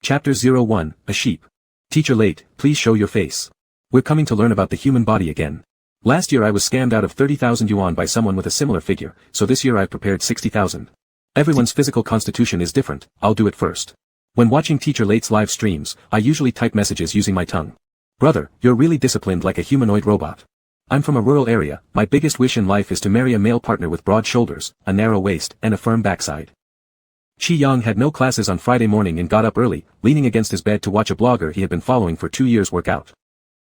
Chapter 01, A Sheep. Teacher late, please show your face. We're coming to learn about the human body again. Last year I was scammed out of 30,000 yuan by someone with a similar figure, so this year I've prepared 60,000. Everyone's physical constitution is different, I'll do it first. When watching Teacher Late's live streams, I usually type messages using my tongue. Brother, you're really disciplined like a humanoid robot. I'm from a rural area, my biggest wish in life is to marry a male partner with broad shoulders, a narrow waist, and a firm backside. Qi Yang had no classes on Friday morning and got up early, leaning against his bed to watch a blogger he had been following for 2 years work out.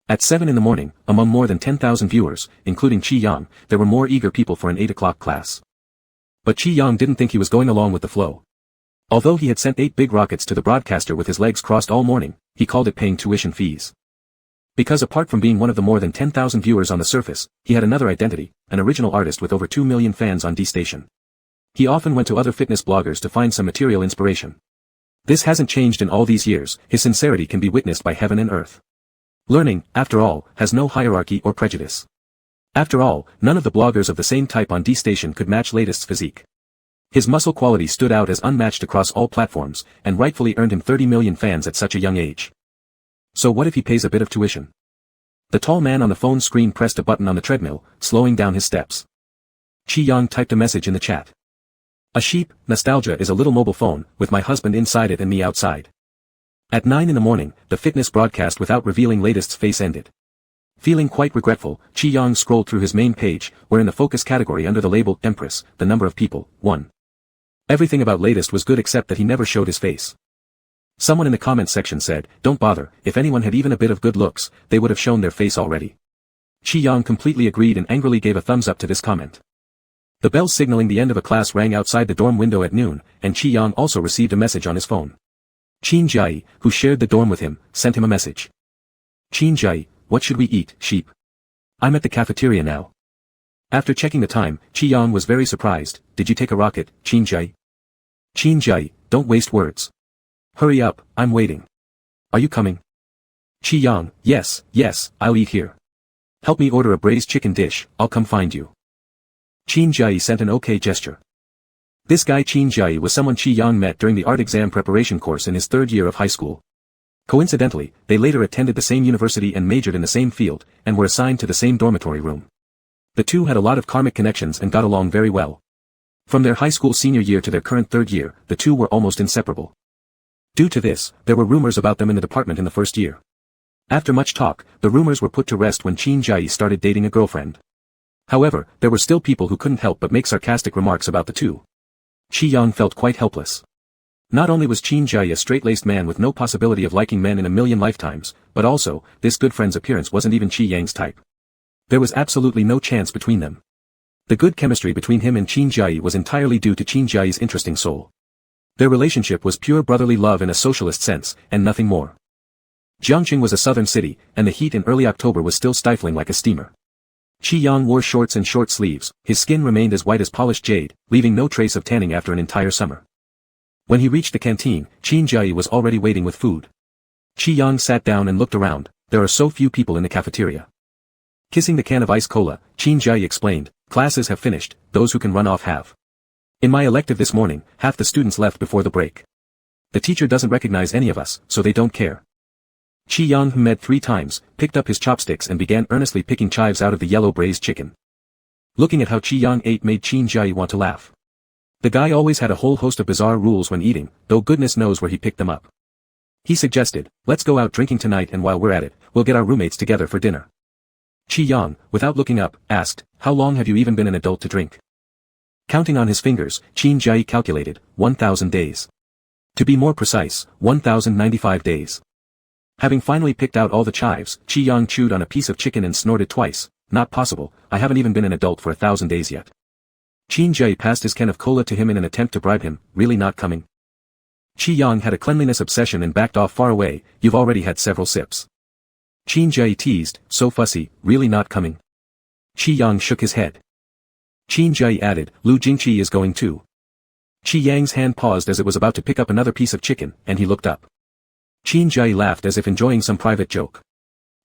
At 7 in the morning, among more than 10,000 viewers, including Qi Yang, there were more eager people for an 8 o'clock class. But Qi Yang didn't think he was going along with the flow. Although he had sent 8 big rockets to the broadcaster with his legs crossed all morning, he called it paying tuition fees. Because apart from being one of the more than 10,000 viewers on the surface, he had another identity, an original artist with over 2 million fans on D Station. He often went to other fitness bloggers to find some material inspiration. This hasn't changed in all these years, his sincerity can be witnessed by heaven and earth. Learning, after all, has no hierarchy or prejudice. After all, none of the bloggers of the same type on D Station could match latest's physique. His muscle quality stood out as unmatched across all platforms, and rightfully earned him 30 million fans at such a young age. So what if he pays a bit of tuition? The tall man on the phone screen pressed a button on the treadmill, slowing down his steps. Qi Yang typed a message in the chat. A sheep, nostalgia is a little mobile phone, with my husband inside it and me outside. At 9 in the morning, the fitness broadcast without revealing latest's face ended. Feeling quite regretful, Qi Yang scrolled through his main page, where in the focus category under the label Empress, the number of people, 1. Everything about latest was good except that he never showed his face. Someone in the comments section said, don't bother, if anyone had even a bit of good looks, they would have shown their face already. Qi Yang completely agreed and angrily gave a thumbs up to this comment. The bell signaling the end of a class rang outside the dorm window at noon, and Qi Yang also received a message on his phone. Qin Jiai, who shared the dorm with him, sent him a message. Qin Jiai, what should we eat, sheep? I'm at the cafeteria now. After checking the time, Qi Yang was very surprised. Did you take a rocket, Qin Jiai? Qin Jiai, don't waste words. Hurry up, I'm waiting. Are you coming? Qi Yang, yes, I'll eat here. Help me order a braised chicken dish, I'll come find you. Qin Jiai sent an okay gesture. This guy Qin Jiai was someone Qi Yang met during the art exam preparation course in his 3rd year of high school. Coincidentally, they later attended the same university and majored in the same field, and were assigned to the same dormitory room. The two had a lot of karmic connections and got along very well. From their high school senior year to their current 3rd year, the two were almost inseparable. Due to this, there were rumors about them in the department in the 1st year. After much talk, the rumors were put to rest when Qin Jiai started dating a girlfriend. However, there were still people who couldn't help but make sarcastic remarks about the two. Qi Yang felt quite helpless. Not only was Qin Jiai a straight-laced man with no possibility of liking men in a million lifetimes, but also, this good friend's appearance wasn't even Qi Yang's type. There was absolutely no chance between them. The good chemistry between him and Qin Jiai was entirely due to Qin Jiai's interesting soul. Their relationship was pure brotherly love in a socialist sense, and nothing more. Jiangcheng was a southern city, and the heat in early October was still stifling like a steamer. Qi Yang wore shorts and short sleeves, his skin remained as white as polished jade, leaving no trace of tanning after an entire summer. When he reached the canteen, Qin Jiai was already waiting with food. Qi Yang sat down and looked around, there are so few people in the cafeteria. Kissing the can of ice cola, Qin Jiai explained, classes have finished, those who can run off have. In my elective this morning, half the students left before the break. The teacher doesn't recognize any of us, so they don't care. Qi Yang hummed 3 times, picked up his chopsticks and began earnestly picking chives out of the yellow braised chicken. Looking at how Qi Yang ate made Qin Jiai want to laugh. The guy always had a whole host of bizarre rules when eating, though goodness knows where he picked them up. He suggested, let's go out drinking tonight and while we're at it, we'll get our roommates together for dinner. Qi Yang, without looking up, asked, how long have you even been an adult to drink? Counting on his fingers, Qin Jiai calculated, 1,000 days. To be more precise, 1,095 days. Having finally picked out all the chives, Qi Yang chewed on a piece of chicken and snorted twice, not possible, I haven't even been an adult for 1,000 days yet. Qin Jiai passed his can of cola to him in an attempt to bribe him, really not coming? Qi Yang had a cleanliness obsession and backed off far away, you've already had several sips. Qin Jiai teased, so fussy, really not coming? Qi Yang shook his head. Qin Jiai added, Lu Jingqi is going too. Qi Yang's hand paused as it was about to pick up another piece of chicken, and he looked up. Qin Jiai laughed as if enjoying some private joke.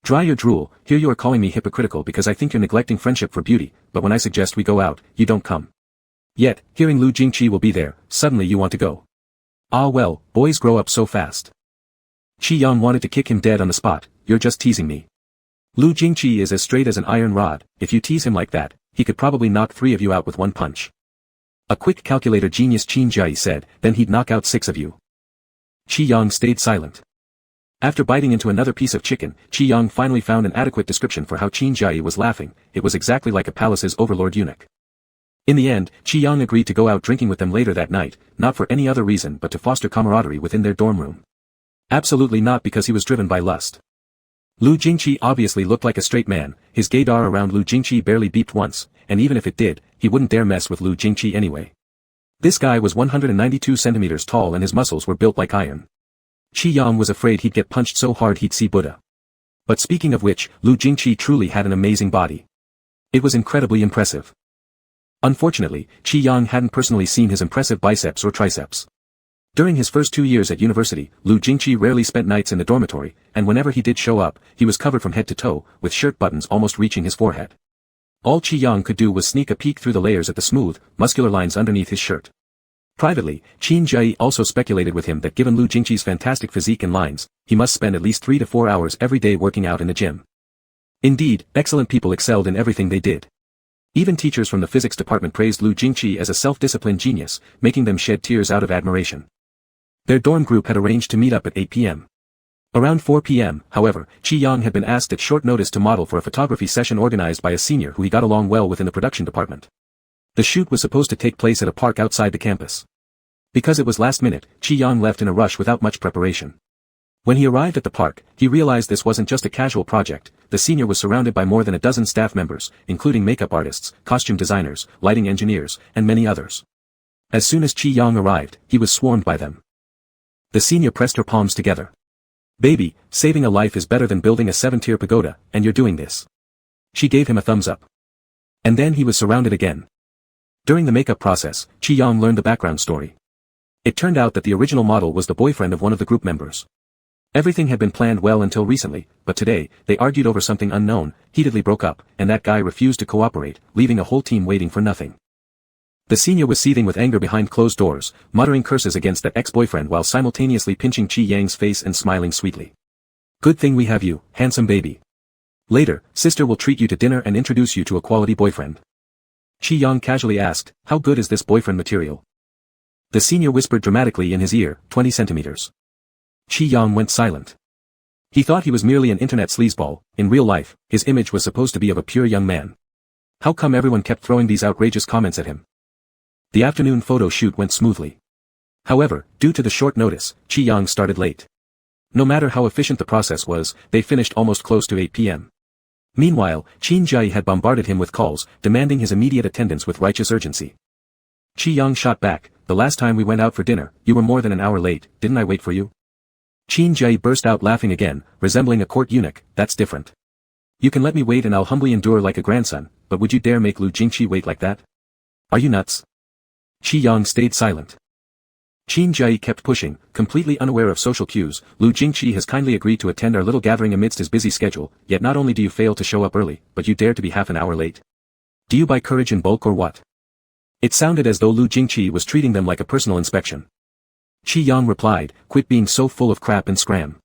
Dry your drool, here you are calling me hypocritical because I think you're neglecting friendship for beauty, but when I suggest we go out, you don't come. Yet, hearing Lu Jingqi will be there, suddenly you want to go. Ah well, boys grow up so fast. Qi Yang wanted to kick him dead on the spot. You're just teasing me. Lu Jingqi is as straight as an iron rod. If you tease him like that, he could probably knock 3 of you out with one punch. A quick calculator genius Qin Jai said, then he'd knock out 6 of you. Qi Yang stayed silent. After biting into another piece of chicken, Qi Yang finally found an adequate description for how Qin Jai was laughing. It was exactly like a palace's overlord eunuch. In the end, Qi Yang agreed to go out drinking with them later that night, not for any other reason but to foster camaraderie within their dorm room. Absolutely not because he was driven by lust. Lu Jingqi obviously looked like a straight man, his gaydar around Lu Jingqi barely beeped once, and even if it did, he wouldn't dare mess with Lu Jingqi anyway. This guy was 192 centimeters tall and his muscles were built like iron. Qi Yang was afraid he'd get punched so hard he'd see Buddha. But speaking of which, Lu Jingqi truly had an amazing body. It was incredibly impressive. Unfortunately, Qi Yang hadn't personally seen his impressive biceps or triceps. During his first 2 years at university, Lu Jingqi rarely spent nights in the dormitory, and whenever he did show up, he was covered from head to toe, with shirt buttons almost reaching his forehead. All Qi Yang could do was sneak a peek through the layers at the smooth, muscular lines underneath his shirt. Privately, Qin Jai also speculated with him that given Lu Jingqi's fantastic physique and lines, he must spend at least 3 to 4 hours every day working out in the gym. Indeed, excellent people excelled in everything they did. Even teachers from the physics department praised Lu Jingqi as a self-disciplined genius, making them shed tears out of admiration. Their dorm group had arranged to meet up at 8 p.m. Around 4 p.m., however, Qi Yang had been asked at short notice to model for a photography session organized by a senior who he got along well with in the production department. The shoot was supposed to take place at a park outside the campus. Because it was last minute, Qi Yang left in a rush without much preparation. When he arrived at the park, he realized this wasn't just a casual project. The senior was surrounded by more than a dozen staff members, including makeup artists, costume designers, lighting engineers, and many others. As soon as Qi Yang arrived, he was swarmed by them. The senior pressed her palms together. Baby, saving a life is better than building a 7-tier pagoda, and you're doing this. She gave him a thumbs up. And then he was surrounded again. During the makeup process, Qi Yang learned the background story. It turned out that the original model was the boyfriend of one of the group members. Everything had been planned well until recently, but today, they argued over something unknown, heatedly broke up, and that guy refused to cooperate, leaving a whole team waiting for nothing. The senior was seething with anger behind closed doors, muttering curses against that ex-boyfriend while simultaneously pinching Qi Yang's face and smiling sweetly. Good thing we have you, handsome baby. Later, sister will treat you to dinner and introduce you to a quality boyfriend. Qi Yang casually asked, how good is this boyfriend material? The senior whispered dramatically in his ear, 20 centimeters. Qi Yang went silent. He thought he was merely an internet sleazeball. In real life, his image was supposed to be of a pure young man. How come everyone kept throwing these outrageous comments at him? The afternoon photo shoot went smoothly. However, due to the short notice, Qi Yang started late. No matter how efficient the process was, they finished almost close to 8 p.m. Meanwhile, Qin Jai had bombarded him with calls, demanding his immediate attendance with righteous urgency. Qi Yang shot back, the last time we went out for dinner, you were more than an hour late, didn't I wait for you? Qin Jai burst out laughing again, resembling a court eunuch, that's different. You can let me wait and I'll humbly endure like a grandson, but would you dare make Lu Jingqi wait like that? Are you nuts? Qi Yang stayed silent. Qin Jai kept pushing, completely unaware of social cues. Lu Jingqi has kindly agreed to attend our little gathering amidst his busy schedule, yet not only do you fail to show up early, but you dare to be half an hour late. Do you buy courage in bulk or what? It sounded as though Lu Jingqi was treating them like a personal inspection. Qi Yang replied, quit being so full of crap and scram.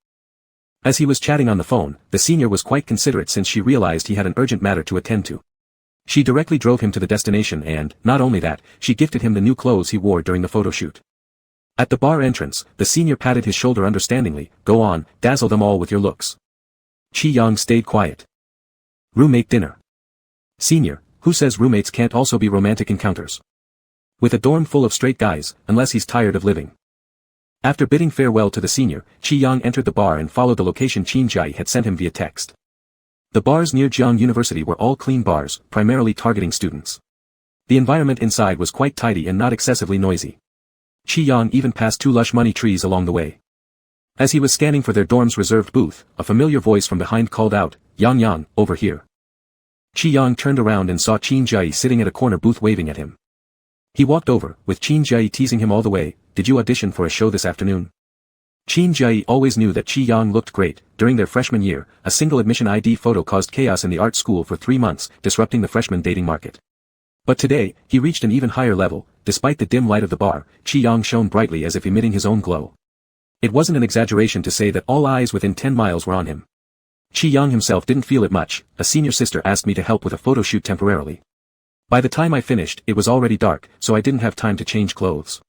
As he was chatting on the phone, the senior was quite considerate since she realized he had an urgent matter to attend to. She directly drove him to the destination and, not only that, she gifted him the new clothes he wore during the photo shoot. At the bar entrance, the senior patted his shoulder understandingly, go on, dazzle them all with your looks. Qi Yang stayed quiet. Roommate dinner. Senior, who says roommates can't also be romantic encounters? With a dorm full of straight guys, unless he's tired of living. After bidding farewell to the senior, Qi Yang entered the bar and followed the location Qin Jai had sent him via text. The bars near Jiangcheng University were all clean bars, primarily targeting students. The environment inside was quite tidy and not excessively noisy. Qi Yang even passed 2 lush money trees along the way. As he was scanning for their dorm's reserved booth, a familiar voice from behind called out, Yang Yang, over here. Qi Yang turned around and saw Qin Jai sitting at a corner booth waving at him. He walked over, with Qin Jai teasing him all the way, did you audition for a show this afternoon? Qin Jai always knew that Qi Yang looked great. During their freshman year, a single admission ID photo caused chaos in the art school for 3 months, disrupting the freshman dating market. But today, he reached an even higher level. Despite the dim light of the bar, Qi Yang shone brightly as if emitting his own glow. It wasn't an exaggeration to say that all eyes within 10 miles were on him. Chi Yang himself didn't feel it much. A senior sister asked me to help with a photo shoot temporarily. By the time I finished, it was already dark, so I didn't have time to change clothes.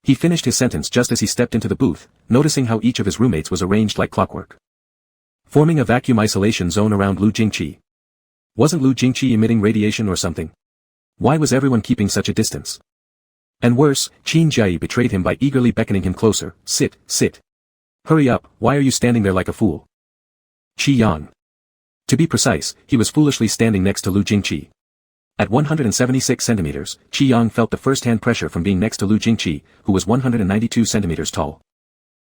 He finished his sentence just as he stepped into the booth, noticing how each of his roommates was arranged like clockwork, forming a vacuum isolation zone around Lu Jingqi. Wasn't Lu Jingqi emitting radiation or something? Why was everyone keeping such a distance? And worse, Qin Jiayi betrayed him by eagerly beckoning him closer. Sit, sit. Hurry up, why are you standing there like a fool? Qi Yang. To be precise, he was foolishly standing next to Lu Jingqi. At 176 centimeters, Qi Yang felt the first-hand pressure from being next to Lu Jingqi, who was 192 centimeters tall.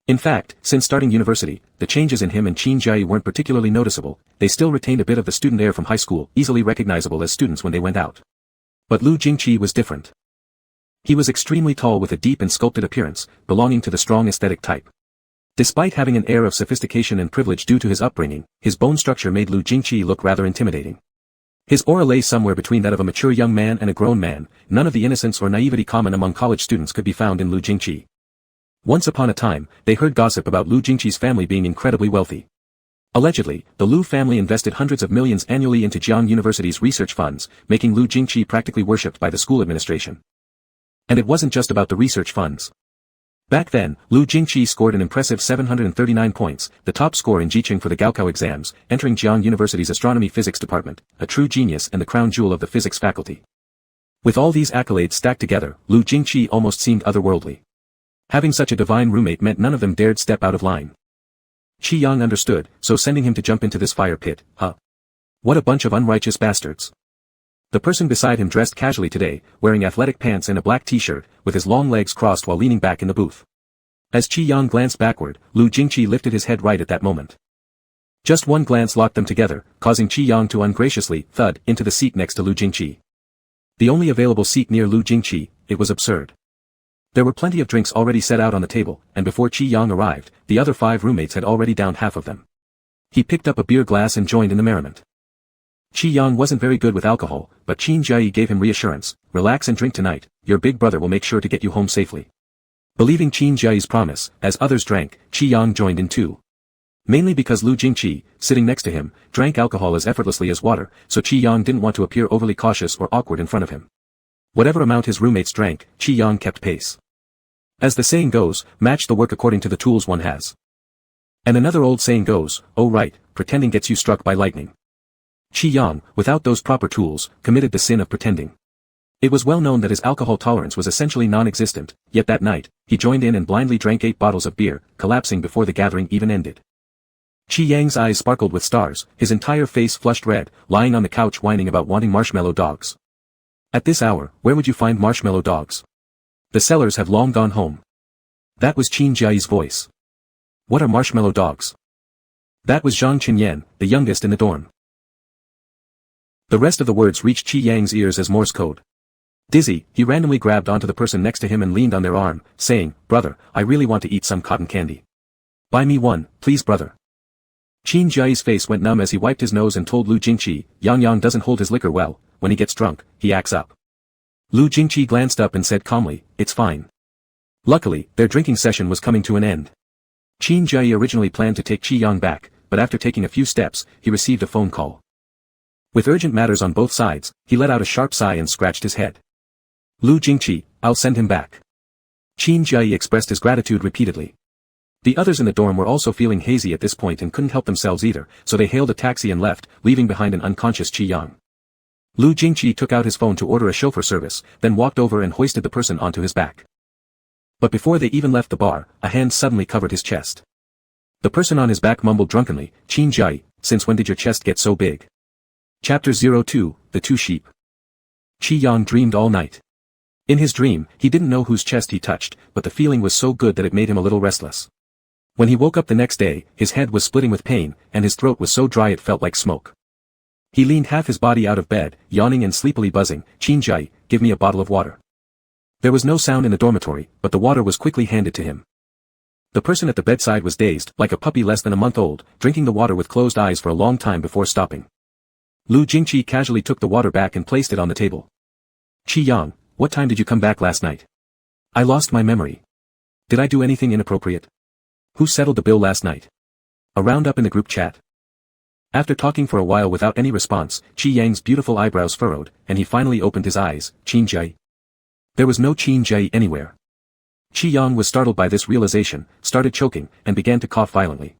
In fact, since starting university, the changes in him and Qin Jiayi weren't particularly noticeable. They still retained a bit of the student air from high school, easily recognizable as students when they went out. But Lu Jingqi was different. He was extremely tall with a deep and sculpted appearance, belonging to the strong aesthetic type. Despite having an air of sophistication and privilege due to his upbringing, his bone structure made Lu Jingqi look rather intimidating. His aura lay somewhere between that of a mature young man and a grown man. None of the innocence or naivety common among college students could be found in Lu Jingqi. Once upon a time, they heard gossip about Lu Jingqi's family being incredibly wealthy. Allegedly, the Lu family invested hundreds of millions annually into Jiangcheng University's research funds, making Lu Jingqi practically worshipped by the school administration. And it wasn't just about the research funds. Back then, Lu Jingqi scored an impressive 739 points, the top score in Jiangcheng for the Gaokao exams, entering Jiangcheng University's astronomy physics department, a true genius and the crown jewel of the physics faculty. With all these accolades stacked together, Lu Jingqi almost seemed otherworldly. Having such a divine roommate meant none of them dared step out of line. Qi Yang understood, so sending him to jump into this fire pit, what a bunch of unrighteous bastards. The person beside him dressed casually today, wearing athletic pants and a black t-shirt, with his long legs crossed while leaning back in the booth. As Qi Yang glanced backward, Lu Jingqi lifted his head right at that moment. Just one glance locked them together, causing Qi Yang to ungraciously thud into the seat next to Lu Jingqi. The only available seat near Lu Jingqi, it was absurd. There were plenty of drinks already set out on the table, and before Qi Yang arrived, the other 5 roommates had already downed half of them. He picked up a beer glass and joined in the merriment. Qi Yang wasn't very good with alcohol, but Qin Jiayi gave him reassurance. Relax and drink tonight, your big brother will make sure to get you home safely. Believing Qin Jiayi's promise, as others drank, Qi Yang joined in too. Mainly because Lu Jingqi, sitting next to him, drank alcohol as effortlessly as water, so Qi Yang didn't want to appear overly cautious or awkward in front of him. Whatever amount his roommates drank, Qi Yang kept pace. As the saying goes, match the work according to the tools one has. And another old saying goes, oh right, pretending gets you struck by lightning. Qi Yang, without those proper tools, committed the sin of pretending. It was well known that his alcohol tolerance was essentially non-existent, yet that night, he joined in and blindly drank 8 bottles of beer, collapsing before the gathering even ended. Qi Yang's eyes sparkled with stars, his entire face flushed red, lying on the couch whining about wanting marshmallow dogs. At this hour, where would you find marshmallow dogs? The sellers have long gone home. That was Qin Jiayi's voice. What are marshmallow dogs? That was Zhang Qinyan, the youngest in the dorm. The rest of the words reached Qi Yang's ears as Morse code. Dizzy, he randomly grabbed onto the person next to him and leaned on their arm, saying, brother, I really want to eat some cotton candy. Buy me one, please brother. Qin Jiayi's face went numb as he wiped his nose and told Lu Jingqi, Yang doesn't hold his liquor well, when he gets drunk, he acts up. Lu Jingqi glanced up and said calmly, it's fine. Luckily, their drinking session was coming to an end. Qin Jiayi originally planned to take Qi Yang back, but after taking a few steps, he received a phone call. With urgent matters on both sides, he let out a sharp sigh and scratched his head. Lu Jingqi, I'll send him back. Qin Jiayi expressed his gratitude repeatedly. The others in the dorm were also feeling hazy at this point and couldn't help themselves either, so they hailed a taxi and left, leaving behind an unconscious Qi Yang. Lu Jingqi took out his phone to order a chauffeur service, then walked over and hoisted the person onto his back. But before they even left the bar, a hand suddenly covered his chest. The person on his back mumbled drunkenly, Qin Jiayi, since when did your chest get so big? Chapter 02, The Two Sheep. Qi Yang dreamed all night. In his dream, he didn't know whose chest he touched, but the feeling was so good that it made him a little restless. When he woke up the next day, his head was splitting with pain, and his throat was so dry it felt like smoke. He leaned half his body out of bed, yawning and sleepily buzzing, Qin Jiayi, give me a bottle of water. There was no sound in the dormitory, but the water was quickly handed to him. The person at the bedside was dazed, like a puppy less than a month old, drinking the water with closed eyes for a long time before stopping. Lu Jingqi casually took the water back and placed it on the table. Qi Yang, what time did you come back last night? I lost my memory. Did I do anything inappropriate? Who settled the bill last night? A roundup in the group chat. After talking for a while without any response, Qi Yang's beautiful eyebrows furrowed, and he finally opened his eyes. Qin Jie. There was no Qin Jie anywhere. Qi Yang was startled by this realization, started choking, and began to cough violently.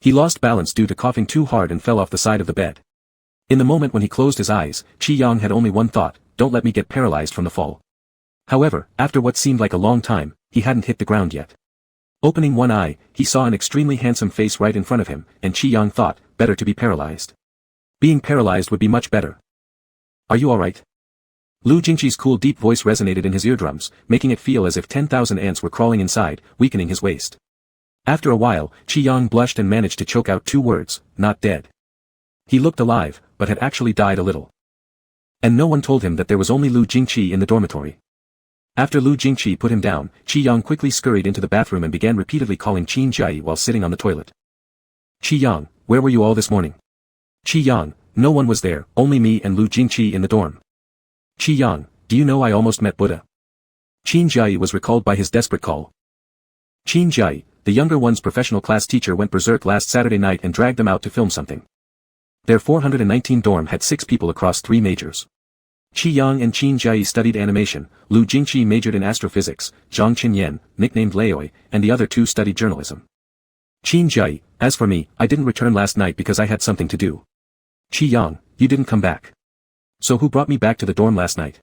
He lost balance due to coughing too hard and fell off the side of the bed. In the moment when he closed his eyes, Qi Yang had only one thought: don't let me get paralyzed from the fall. However, after what seemed like a long time, he hadn't hit the ground yet. Opening one eye, he saw an extremely handsome face right in front of him, and Qi Yang thought, better to be paralyzed. Being paralyzed would be much better. Are you alright? Lu Jingqi's cool deep voice resonated in his eardrums, making it feel as if 10,000 ants were crawling inside, weakening his waist. After a while, Qi Yang blushed and managed to choke out two words: not dead. He looked alive, but had actually died a little. And no one told him that there was only Lu Jingqi in the dormitory. After Lu Jingqi put him down, Qi Yang quickly scurried into the bathroom and began repeatedly calling Qin Jie while sitting on the toilet. Qi Yang, where were you all this morning? Qi Yang, no one was there, only me and Lu Jingqi in the dorm. Qi Yang, do you know I almost met Buddha? Qin Jie was recalled by his desperate call. Qin Jie, the younger one's professional class teacher, went berserk last Saturday night and dragged them out to film something. Their 419 dorm had 6 people across 3 majors. Qi Yang and Qin Jie studied animation, Lu Jingqi majored in astrophysics, Zhang Qinyan, nicknamed Laoi, and the other 2 studied journalism. Qin Jie, as for me, I didn't return last night because I had something to do. Qi Yang, you didn't come back. So who brought me back to the dorm last night?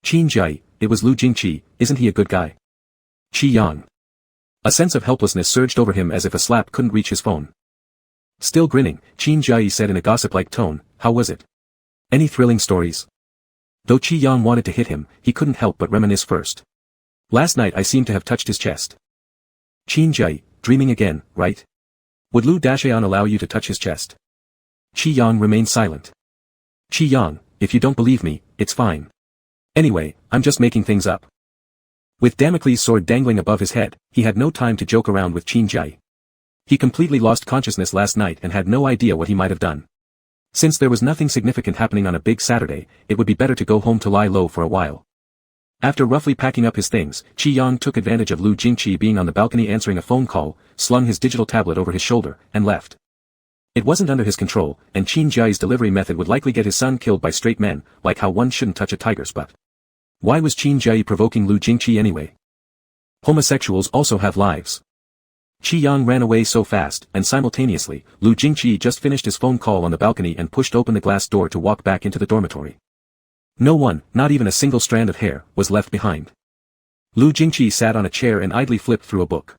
Qin Jie, it was Lu Jingqi, isn't he a good guy? Qi Yang. A sense of helplessness surged over him as if a slap couldn't reach his phone. Still grinning, Qin Jie said in a gossip-like tone, how was it? Any thrilling stories? Though Qi Yang wanted to hit him, he couldn't help but reminisce first. Last night I seemed to have touched his chest. Qin Jie, dreaming again, right? Would Lu Dashan allow you to touch his chest? Qi Yang remained silent. Qi Yang, if you don't believe me, it's fine. Anyway, I'm just making things up. With Damocles' sword dangling above his head, he had no time to joke around with Qin Jie. He completely lost consciousness last night and had no idea what he might have done. Since there was nothing significant happening on a big Saturday, it would be better to go home to lie low for a while. After roughly packing up his things, Qi Yang took advantage of Lu Jingqi being on the balcony answering a phone call, slung his digital tablet over his shoulder, and left. It wasn't under his control, and Qin Jie's delivery method would likely get his son killed by straight men, like how one shouldn't touch a tiger's butt. Why was Qin Jie provoking Lu Jingqi anyway? Homosexuals also have lives. Qi Yang ran away so fast, and simultaneously, Lu Jingqi just finished his phone call on the balcony and pushed open the glass door to walk back into the dormitory. No one, not even a single strand of hair, was left behind. Lu Jingqi sat on a chair and idly flipped through a book.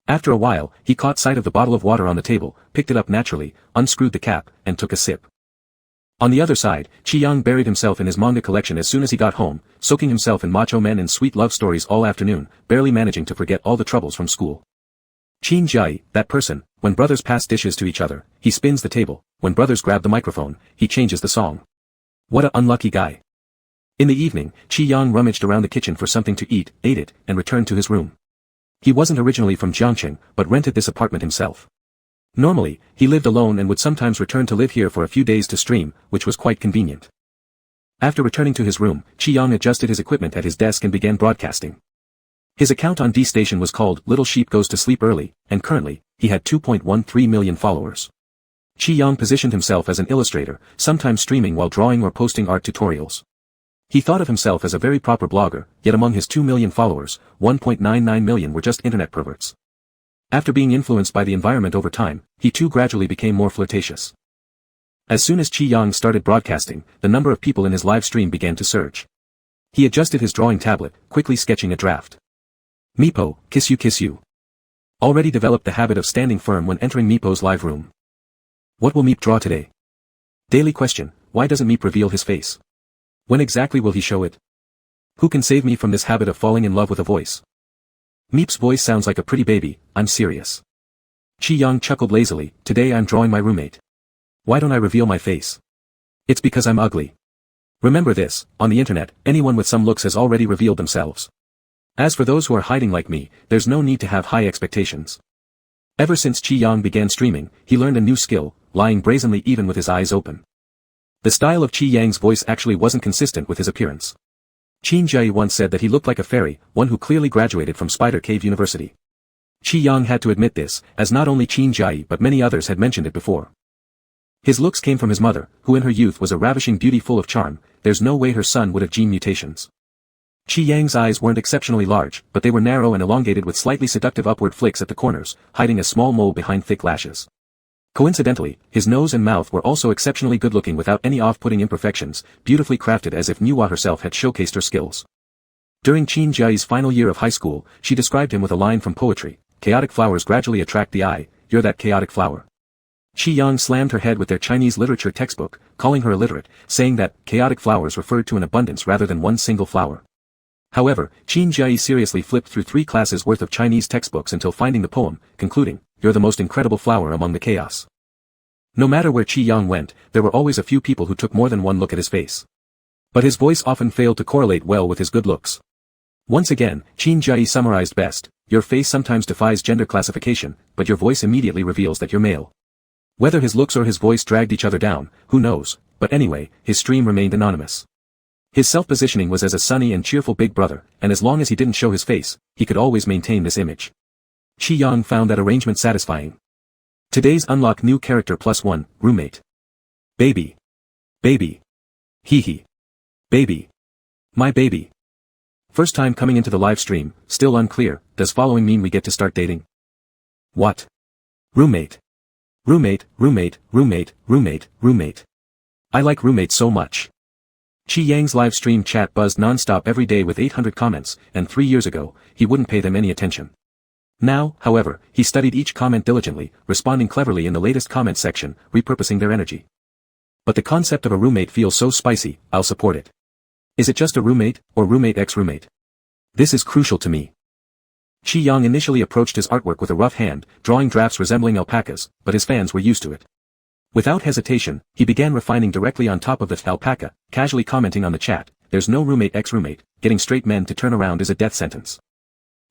After a while, he caught sight of the bottle of water on the table, picked it up naturally, unscrewed the cap, and took a sip. On the other side, Qi Yang buried himself in his manga collection as soon as he got home, soaking himself in macho men and sweet love stories all afternoon, barely managing to forget all the troubles from school. Qin Jie, that person, when brothers pass dishes to each other, he spins the table, when brothers grab the microphone, he changes the song. What a unlucky guy. In the evening, Qi Yang rummaged around the kitchen for something to eat, ate it, and returned to his room. He wasn't originally from Jiangcheng, but rented this apartment himself. Normally, he lived alone and would sometimes return to live here for a few days to stream, which was quite convenient. After returning to his room, Qi Yang adjusted his equipment at his desk and began broadcasting. His account on D Station was called Little Sheep Goes to Sleep Early, and currently, he had 2.13 million followers. Qi Yang positioned himself as an illustrator, sometimes streaming while drawing or posting art tutorials. He thought of himself as a very proper blogger, yet among his 2 million followers, 1.99 million were just internet perverts. After being influenced by the environment over time, he too gradually became more flirtatious. As soon as Qi Yang started broadcasting, the number of people in his live stream began to surge. He adjusted his drawing tablet, quickly sketching a draft. Meepo, kiss you. Already developed the habit of standing firm when entering Meepo's live room. What will Meep draw today? Daily question, why doesn't Meep reveal his face? When exactly will he show it? Who can save me from this habit of falling in love with a voice? Meep's voice sounds like a pretty baby, I'm serious. Qi Yang chuckled lazily, today I'm drawing my roommate. Why don't I reveal my face? It's because I'm ugly. Remember this, on the internet, anyone with some looks has already revealed themselves. As for those who are hiding like me, there's no need to have high expectations. Ever since Qi Yang began streaming, he learned a new skill, lying brazenly even with his eyes open. The style of Qi Yang's voice actually wasn't consistent with his appearance. Qin Jie once said that he looked like a fairy, one who clearly graduated from Spider Cave University. Qi Yang had to admit this, as not only Qin Jiai but many others had mentioned it before. His looks came from his mother, who in her youth was a ravishing beauty full of charm. There's no way her son would have gene mutations. Qi Yang's eyes weren't exceptionally large, but they were narrow and elongated with slightly seductive upward flicks at the corners, hiding a small mole behind thick lashes. Coincidentally, his nose and mouth were also exceptionally good-looking without any off-putting imperfections, beautifully crafted as if Nuwa herself had showcased her skills. During Qin Jiai's final year of high school, she described him with a line from poetry: "Chaotic flowers gradually attract the eye, you're that chaotic flower." Qi Yang slammed her head with their Chinese literature textbook, calling her illiterate, saying that chaotic flowers referred to an abundance rather than one single flower. However, Qin Jiai seriously flipped through 3 classes worth of Chinese textbooks until finding the poem, concluding, "You're the most incredible flower among the chaos." No matter where Qi Yang went, there were always a few people who took more than one look at his face. But his voice often failed to correlate well with his good looks. Once again, Qin Jiai summarized best: "Your face sometimes defies gender classification, but your voice immediately reveals that you're male." Whether his looks or his voice dragged each other down, who knows, but anyway, his stream remained anonymous. His self-positioning was as a sunny and cheerful big brother, and as long as he didn't show his face, he could always maintain this image. Qi Yang found that arrangement satisfying. Today's unlock new character +1, roommate. Baby. Baby. Hee hee. Baby. My baby. First time coming into the live stream, still unclear, does following mean we get to start dating? What? Roommate. Roommate, roommate, roommate, roommate, roommate. I like roommate so much. Qi Yang's live stream chat buzzed non-stop every day with 800 comments, and 3 years ago, he wouldn't pay them any attention. Now, however, he studied each comment diligently, responding cleverly in the latest comment section, repurposing their energy. But the concept of a roommate feels so spicy, I'll support it. Is it just a roommate, or roommate ex-roommate? This is crucial to me. Qi Yang initially approached his artwork with a rough hand, drawing drafts resembling alpacas, but his fans were used to it. Without hesitation, he began refining directly on top of the alpaca, casually commenting on the chat, "There's no roommate ex-roommate, getting straight men to turn around is a death sentence.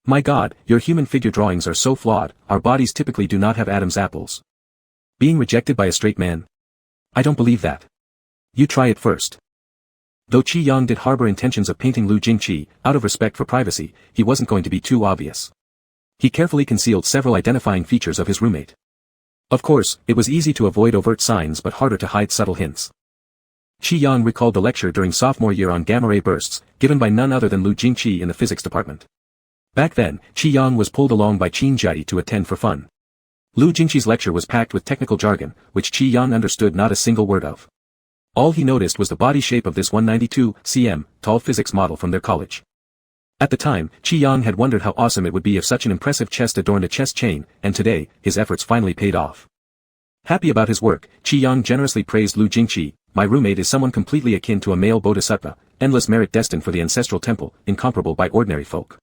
My God, your human figure drawings are so flawed, our bodies typically do not have Adam's apples. Being rejected by a straight man? I don't believe that. You try it first." Though Qi Yang did harbor intentions of painting Lu Jingqi, out of respect for privacy, he wasn't going to be too obvious. He carefully concealed several identifying features of his roommate. Of course, it was easy to avoid overt signs but harder to hide subtle hints. Qi Yang recalled the lecture during sophomore year on gamma-ray bursts, given by none other than Lu Jingqi in the physics department. Back then, Qi Yang was pulled along by Qin Jiai to attend for fun. Lu Jingqi's lecture was packed with technical jargon, which Qi Yang understood not a single word of. All he noticed was the body shape of this 192 cm tall physics model from their college. At the time, Qi Yang had wondered how awesome it would be if such an impressive chest adorned a chest chain, and today, his efforts finally paid off. Happy about his work, Qi Yang generously praised Lu Jingqi. "My roommate is someone completely akin to a male bodhisattva, endless merit destined for the ancestral temple, incomparable by ordinary folk."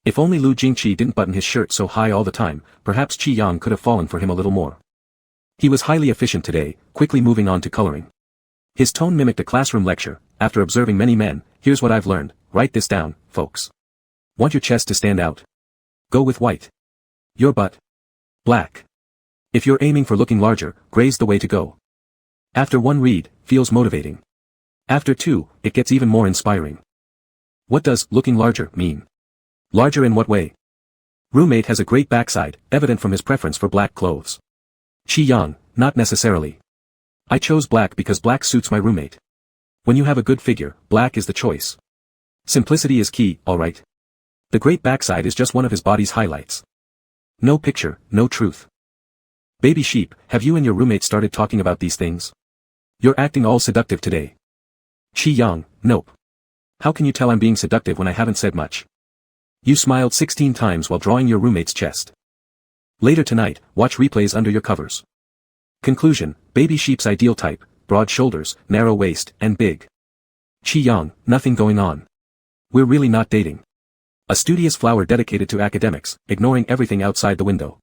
If only Lu Jingqi didn't button his shirt so high all the time, perhaps Qi Yang could have fallen for him a little more. He was highly efficient today, quickly moving on to coloring. His tone mimicked a classroom lecture. "After observing many men, here's what I've learned, write this down, folks. Want your chest to stand out? Go with white. Your butt? Black. If you're aiming for looking larger, gray's the way to go." After 1 read, feels motivating. After 2, it gets even more inspiring. What does looking larger mean? Larger in what way? Roommate has a great backside, evident from his preference for black clothes. Qi Yang, not necessarily. I chose black because black suits my roommate. When you have a good figure, black is the choice. Simplicity is key, alright. The great backside is just one of his body's highlights. No picture, no truth. Baby sheep, have you and your roommate started talking about these things? You're acting all seductive today. Qi Yang, nope. How can you tell I'm being seductive when I haven't said much? You smiled 16 times while drawing your roommate's chest. Later tonight, watch replays under your covers. Conclusion, baby sheep's ideal type, broad shoulders, narrow waist, and big. Qi Yang, nothing going on. We're really not dating. A studious flower dedicated to academics, ignoring everything outside the window.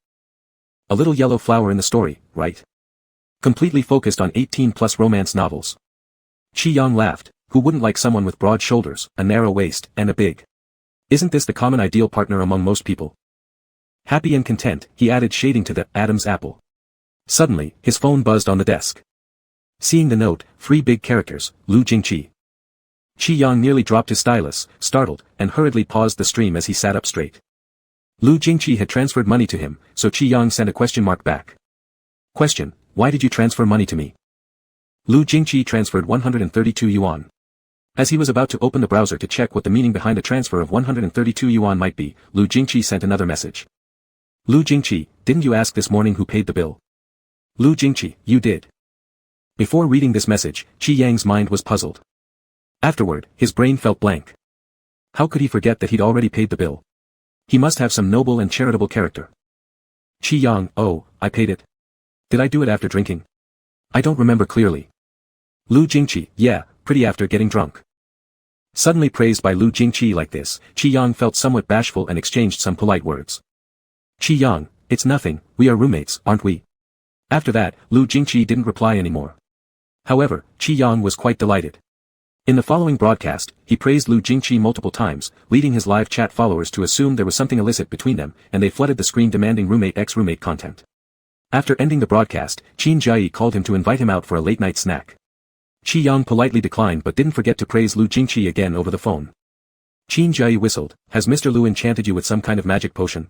A little yellow flower in the story, right? Completely focused on 18+ romance novels. Qi Yang laughed, who wouldn't like someone with broad shoulders, a narrow waist, and a big? Isn't this the common ideal partner among most people? Happy and content, he added shading to the Adam's apple. Suddenly, his phone buzzed on the desk. Seeing the note, 3 big characters, Lu Jingqi. Qi Yang nearly dropped his stylus, startled, and hurriedly paused the stream as he sat up straight. Lu Jingqi had transferred money to him, so Qi Yang sent a question mark back. Question, why did you transfer money to me? Lu Jingqi transferred 132 yuan. As he was about to open the browser to check what the meaning behind a transfer of 132 yuan might be, Lu Jingqi sent another message. Lu Jingqi, didn't you ask this morning who paid the bill? Lu Jingqi, you did. Before reading this message, Qi Yang's mind was puzzled. Afterward, his brain felt blank. How could he forget that he'd already paid the bill? He must have some noble and charitable character. Qi Yang, oh, I paid it. Did I do it after drinking? I don't remember clearly. Lu Jingqi, yeah, pretty after getting drunk. Suddenly praised by Lu Jingqi like this, Qi Yang felt somewhat bashful and exchanged some polite words. Qi Yang, it's nothing, we are roommates, aren't we? After that, Lu Jingqi didn't reply anymore. However, Qi Yang was quite delighted. In the following broadcast, he praised Lu Jingqi multiple times, leading his live chat followers to assume there was something illicit between them, and they flooded the screen demanding roommate-ex-roommate content. After ending the broadcast, Qin Jiayi called him to invite him out for a late-night snack. Qi Yang politely declined but didn't forget to praise Lu Jingqi again over the phone. Qin Jiayi whistled, has Mr. Lu enchanted you with some kind of magic potion?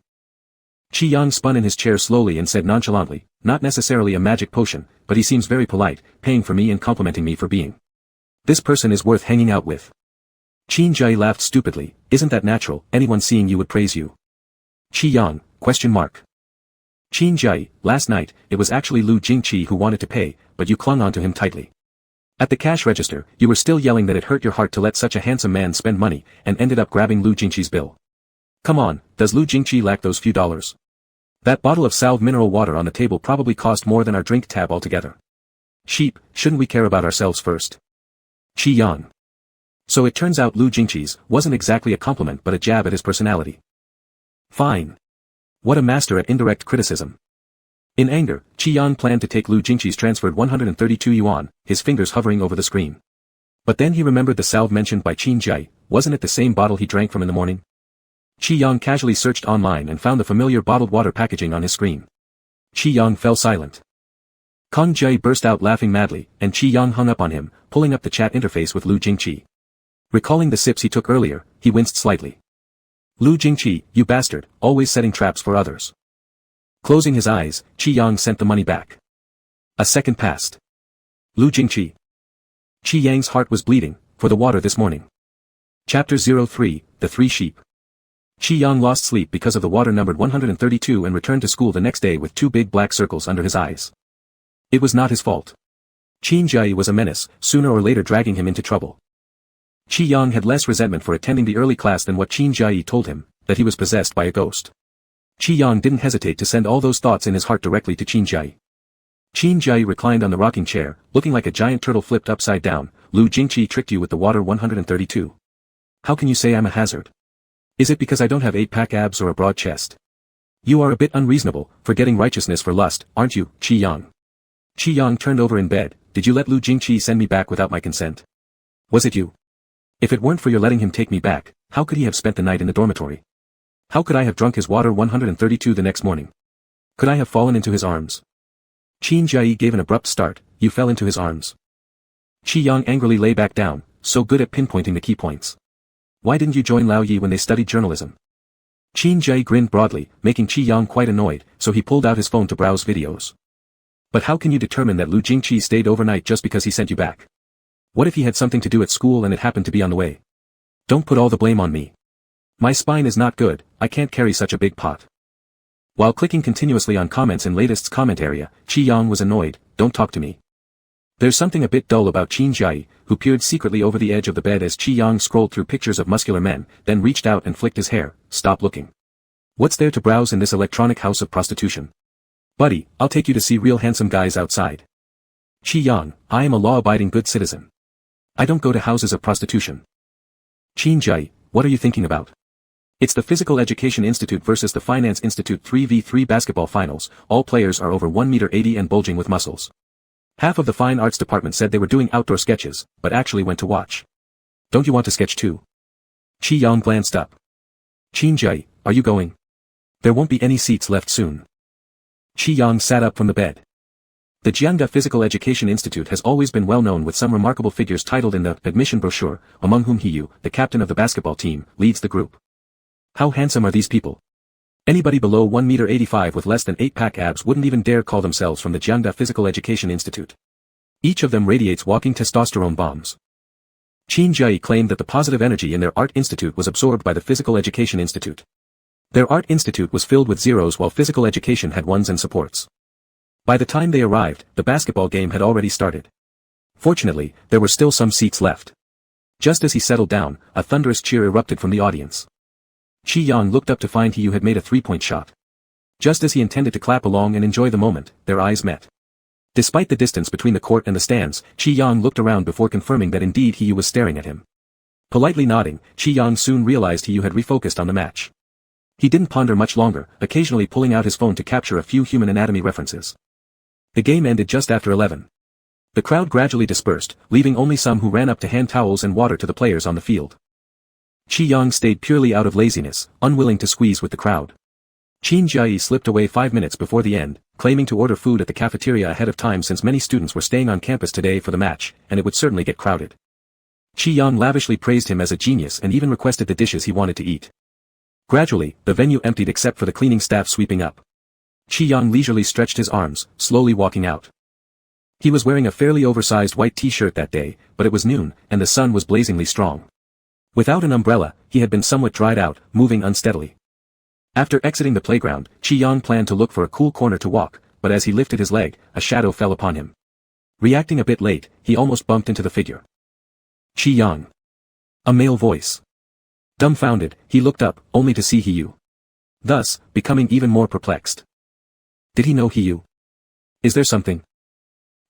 Qi Yang spun in his chair slowly and said nonchalantly, not necessarily a magic potion, but he seems very polite, paying for me and complimenting me for being. This person is worth hanging out with. Qin Jiayi laughed stupidly, isn't that natural, anyone seeing you would praise you. Qi Yang, question mark. Qin Jiayi, last night, it was actually Lu Jingqi who wanted to pay, but you clung onto him tightly. At the cash register, you were still yelling that it hurt your heart to let such a handsome man spend money, and ended up grabbing Lu Jingqi's bill. Come on, does Lu Jingqi lack those few dollars? That bottle of salve mineral water on the table probably cost more than our drink tab altogether. Sheep, shouldn't we care about ourselves first? Qi Yang. So it turns out Lu Jingqi's wasn't exactly a compliment but a jab at his personality. Fine. What a master at indirect criticism. In anger, Qi Yang planned to take Lu Jingqi's transferred 132 yuan, his fingers hovering over the screen. But then he remembered the salve mentioned by Qin Jiayi, wasn't it the same bottle he drank from in the morning? Qi Yang casually searched online and found the familiar bottled water packaging on his screen. Qi Yang fell silent. Kang Jiayi burst out laughing madly, and Qi Yang hung up on him, pulling up the chat interface with Lu Jingqi. Recalling the sips he took earlier, he winced slightly. Lu Jingqi, you bastard, always setting traps for others. Closing his eyes, Qi Yang sent the money back. A second passed. Lu Jingqi. Qi Yang's heart was bleeding, for the water this morning. Chapter 03, The Three Sheep. Qi Yang lost sleep because of the water numbered 132 and returned to school the next day with two big black circles under his eyes. It was not his fault. Qin Jiayi was a menace, sooner or later dragging him into trouble. Qi Yang had less resentment for attending the early class than what Qin Jiayi told him, that he was possessed by a ghost. Qi Yang didn't hesitate to send all those thoughts in his heart directly to Qin Jiayi. Qin Jiayi reclined on the rocking chair, looking like a giant turtle flipped upside down. Lu Jingqi tricked you with the water 132. How can you say I'm a hazard? Is it because I don't have 8-pack abs or a broad chest? You are a bit unreasonable, forgetting righteousness for lust, aren't you, Qi Yang? Qi Yang turned over in bed, did you let Lu Jingqi send me back without my consent? Was it you? If it weren't for your letting him take me back, how could he have spent the night in the dormitory? How could I have drunk his water 132 the next morning? Could I have fallen into his arms? Qin Jiayi gave an abrupt start, you fell into his arms. Qi Yang angrily lay back down, so good at pinpointing the key points. Why didn't you join Lao Yi when they studied journalism? Qin Jiayi grinned broadly, making Qi Yang quite annoyed, so he pulled out his phone to browse videos. But how can you determine that Lu Jingqi stayed overnight just because he sent you back? What if he had something to do at school and it happened to be on the way? Don't put all the blame on me. My spine is not good, I can't carry such a big pot. While clicking continuously on comments in latest's comment area, Qi Yang was annoyed, don't talk to me. There's something a bit dull about Qin Jiayi, who peered secretly over the edge of the bed as Qi Yang scrolled through pictures of muscular men, then reached out and flicked his hair, stop looking. What's there to browse in this electronic house of prostitution? Buddy, I'll take you to see real handsome guys outside. Qi Yang, I am a law-abiding good citizen. I don't go to houses of prostitution. Qin Jiayi, what are you thinking about? It's the Physical Education Institute versus the Finance Institute 3v3 basketball finals, all players are over 1.80 m and bulging with muscles. Half of the fine arts department said they were doing outdoor sketches, but actually went to watch. Don't you want to sketch too? Qi Yang glanced up. Qin Jiayi, are you going? There won't be any seats left soon. Qi Yang sat up from the bed. The Jiangda Physical Education Institute has always been well known with some remarkable figures titled in the admission brochure, among whom He Yu, the captain of the basketball team, leads the group. How handsome are these people? Anybody below 1 m with less than 8-pack abs wouldn't even dare call themselves from the Jiangda Physical Education Institute. Each of them radiates walking testosterone bombs. Qin Jie claimed that the positive energy in their art institute was absorbed by the Physical Education Institute. Their art institute was filled with zeros while physical education had ones and supports. By the time they arrived, the basketball game had already started. Fortunately, there were still some seats left. Just as he settled down, a thunderous cheer erupted from the audience. Qi Yang looked up to find He Yu had made a 3-point shot. Just as he intended to clap along and enjoy the moment, their eyes met. Despite the distance between the court and the stands, Qi Yang looked around before confirming that indeed He Yu was staring at him. Politely nodding, Qi Yang soon realized He Yu had refocused on the match. He didn't ponder much longer, occasionally pulling out his phone to capture a few human anatomy references. The game ended just after 11. The crowd gradually dispersed, leaving only some who ran up to hand towels and water to the players on the field. Qi Yang stayed purely out of laziness, unwilling to squeeze with the crowd. Qin Jie slipped away 5 minutes before the end, claiming to order food at the cafeteria ahead of time since many students were staying on campus today for the match, and it would certainly get crowded. Qi Yang lavishly praised him as a genius and even requested the dishes he wanted to eat. Gradually, the venue emptied except for the cleaning staff sweeping up. Qi Yang leisurely stretched his arms, slowly walking out. He was wearing a fairly oversized white t-shirt that day, but it was noon, and the sun was blazingly strong. Without an umbrella, he had been somewhat dried out, moving unsteadily. After exiting the playground, Qi Yang planned to look for a cool corner to walk, but as he lifted his leg, a shadow fell upon him. Reacting a bit late, he almost bumped into the figure. Qi Yang. A male voice. Dumbfounded, he looked up, only to see He Yu. Thus, becoming even more perplexed. Did he know He Yu? Is there something?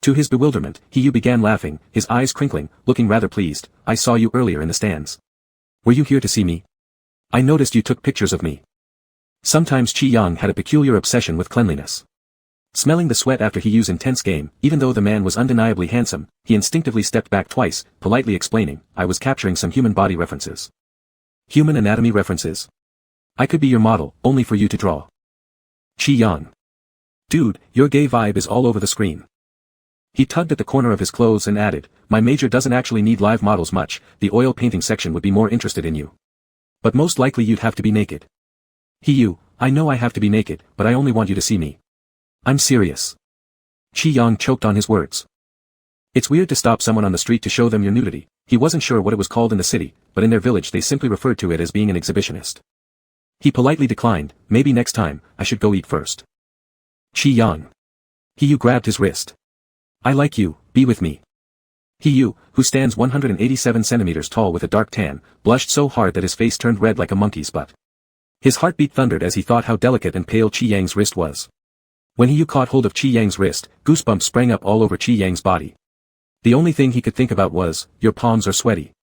To his bewilderment, He Yu began laughing, his eyes crinkling, looking rather pleased. I saw you earlier in the stands. Were you here to see me? I noticed you took pictures of me. Sometimes Qi Yang had a peculiar obsession with cleanliness. Smelling the sweat after He Yu's intense game, even though the man was undeniably handsome, he instinctively stepped back twice, politely explaining, I was capturing some human body references. Human anatomy references? I could be your model, only for you to draw. Qi Yang. Dude, your gay vibe is all over the screen. He tugged at the corner of his clothes and added, my major doesn't actually need live models much, the oil painting section would be more interested in you. But most likely you'd have to be naked. He Yu, I know I have to be naked, but I only want you to see me. I'm serious. Qi Yang choked on his words. It's weird to stop someone on the street to show them your nudity. He wasn't sure what it was called in the city, but in their village they simply referred to it as being an exhibitionist. He politely declined, maybe next time, I should go eat first. Qi Yang. He Yu grabbed his wrist. I like you, be with me. He Yu, who stands 187 centimeters tall with a dark tan, blushed so hard that his face turned red like a monkey's butt. His heartbeat thundered as he thought how delicate and pale Qi Yang's wrist was. When He Yu caught hold of Qi Yang's wrist, goosebumps sprang up all over Qi Yang's body. The only thing he could think about was, your palms are sweaty.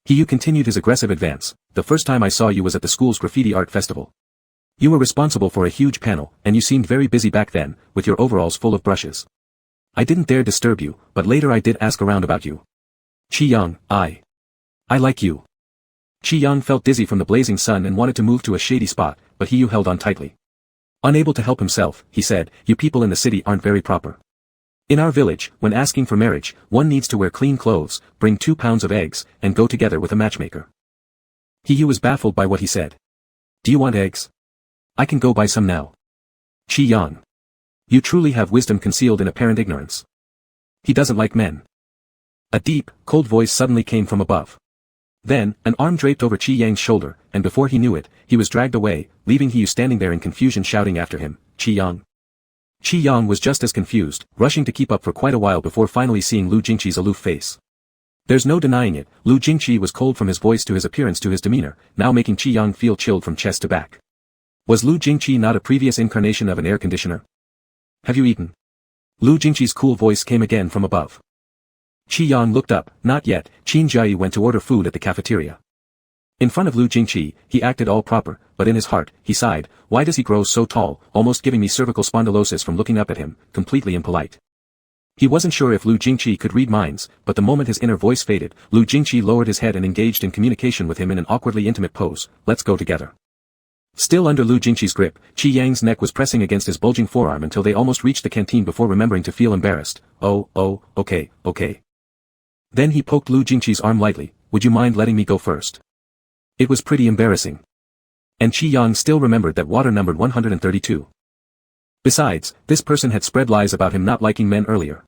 He Yu continued his aggressive advance, the first time I saw you was at the school's graffiti art festival. You were responsible for a huge panel, and you seemed very busy back then, with your overalls full of brushes. I didn't dare disturb you, but later I did ask around about you. Qi Yang, I like you. Qi Yang felt dizzy from the blazing sun and wanted to move to a shady spot, but He Yu held on tightly. Unable to help himself, he said, you people in the city aren't very proper. In our village, when asking for marriage, one needs to wear clean clothes, bring 2 pounds of eggs, and go together with a matchmaker. He Yu was baffled by what he said. Do you want eggs? I can go buy some now. Qi Yang. You truly have wisdom concealed in apparent ignorance. He doesn't like men. A deep, cold voice suddenly came from above. Then, an arm draped over Qi Yang's shoulder, and before he knew it, he was dragged away, leaving He Yu standing there in confusion shouting after him, Qi Yang. Qi Yang was just as confused, rushing to keep up for quite a while before finally seeing Lu Jingqi's aloof face. There's no denying it, Lu Jingqi was cold from his voice to his appearance to his demeanor, now making Qi Yang feel chilled from chest to back. Was Lu Jingqi not a previous incarnation of an air conditioner? Have you eaten? Lu Jingqi's cool voice came again from above. Qi Yang looked up, not yet. Qin Jie went to order food at the cafeteria. In front of Lu Jingqi, he acted all proper, but in his heart, he sighed, why does he grow so tall, almost giving me cervical spondylosis from looking up at him, completely impolite. He wasn't sure if Lu Jingqi could read minds, but the moment his inner voice faded, Lu Jingqi lowered his head and engaged in communication with him in an awkwardly intimate pose, let's go together. Still under Lu Jingqi's grip, Qi Yang's neck was pressing against his bulging forearm until they almost reached the canteen before remembering to feel embarrassed. Oh, okay. Then he poked Lu Jingqi's arm lightly, would you mind letting me go first? It was pretty embarrassing. And Qi Yang still remembered that water numbered 132. Besides, this person had spread lies about him not liking men earlier.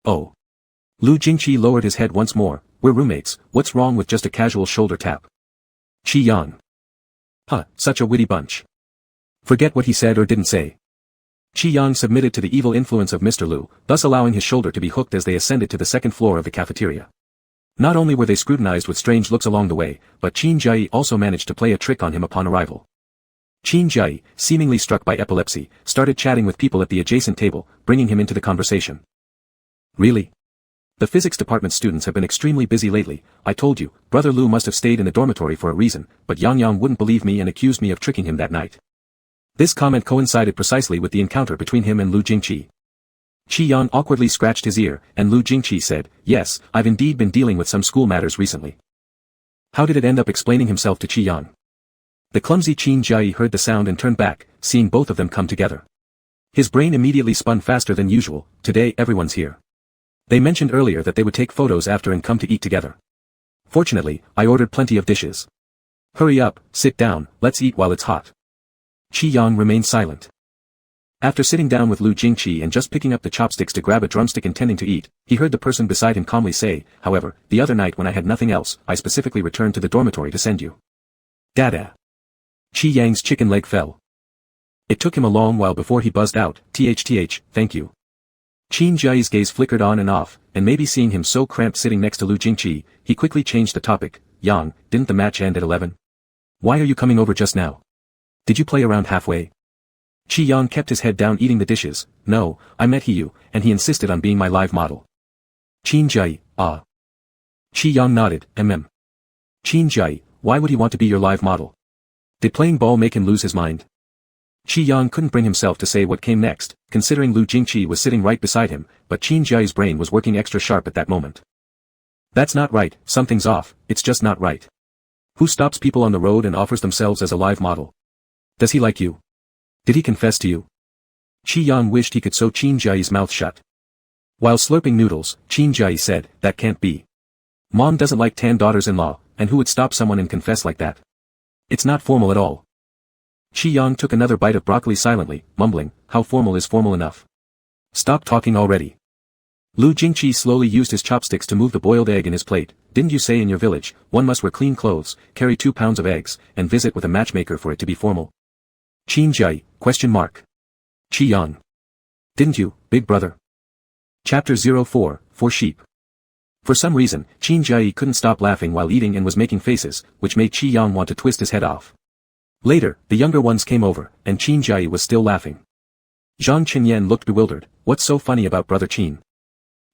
Oh. Lu Jingqi lowered his head once more. We're roommates, what's wrong with just a casual shoulder tap? Qi Yang. Huh, such a witty bunch. Forget what he said or didn't say. Qi Yang submitted to the evil influence of Mr. Lu, thus allowing his shoulder to be hooked as they ascended to the second floor of the cafeteria. Not only were they scrutinized with strange looks along the way, but Qin Jiayi also managed to play a trick on him upon arrival. Qin Jiayi, seemingly struck by epilepsy, started chatting with people at the adjacent table, bringing him into the conversation. Really? The physics department students have been extremely busy lately. I told you, Brother Lu must have stayed in the dormitory for a reason, but Yang Yang wouldn't believe me and accused me of tricking him that night. This comment coincided precisely with the encounter between him and Lu Jingqi. Qi Yang awkwardly scratched his ear, and Lu Jingqi said, yes, I've indeed been dealing with some school matters recently. How did it end up explaining himself to Qi Yang? The clumsy Qin Jiayi heard the sound and turned back, seeing both of them come together. His brain immediately spun faster than usual. Today everyone's here. They mentioned earlier that they would take photos after and come to eat together. Fortunately, I ordered plenty of dishes. Hurry up, sit down, let's eat while it's hot. Qi Yang remained silent. After sitting down with Lu Jingqi and just picking up the chopsticks to grab a drumstick intending to eat, he heard the person beside him calmly say, however, the other night when I had nothing else, I specifically returned to the dormitory to send you. Dada. Qi Yang's chicken leg fell. It took him a long while before he buzzed out, thank you. Qin Jiayi's gaze flickered on and off, and maybe seeing him so cramped sitting next to Lu Jingqi, he quickly changed the topic. Yang, didn't the match end at 11? Why are you coming over just now? Did you play around halfway? Qi Yang kept his head down eating the dishes. No, I met Hiyu, and he insisted on being my live model. Qin Jiayi, ah. Qi Yang nodded, Qin Jiayi, why would he want to be your live model? Did playing ball make him lose his mind? Qi Yang couldn't bring himself to say what came next, considering Lu Jingqi was sitting right beside him, but Qin Jiayi's brain was working extra sharp at that moment. That's not right, something's off, it's just not right. Who stops people on the road and offers themselves as a live model? Does he like you? Did he confess to you? Qi Yang wished he could sew Qin Jiayi's mouth shut. While slurping noodles, Qin Jiayi said, that can't be. Mom doesn't like tan daughters-in-law, and who would stop someone and confess like that? It's not formal at all. Qi Yang took another bite of broccoli silently, mumbling, how formal is formal enough? Stop talking already. Lu Jingqi slowly used his chopsticks to move the boiled egg in his plate. Didn't you say in your village, one must wear clean clothes, carry 2 pounds of eggs, and visit with a matchmaker for it to be formal? Qin Jiayi, question mark. Qi Yang. Didn't you, big brother? Chapter 04, 4 Sheep. For some reason, Qin Jiayi couldn't stop laughing while eating and was making faces, which made Qi Yang want to twist his head off. Later, the younger ones came over, and Qin Jiayi was still laughing. Zhang Chenyan looked bewildered. What's so funny about brother Qin?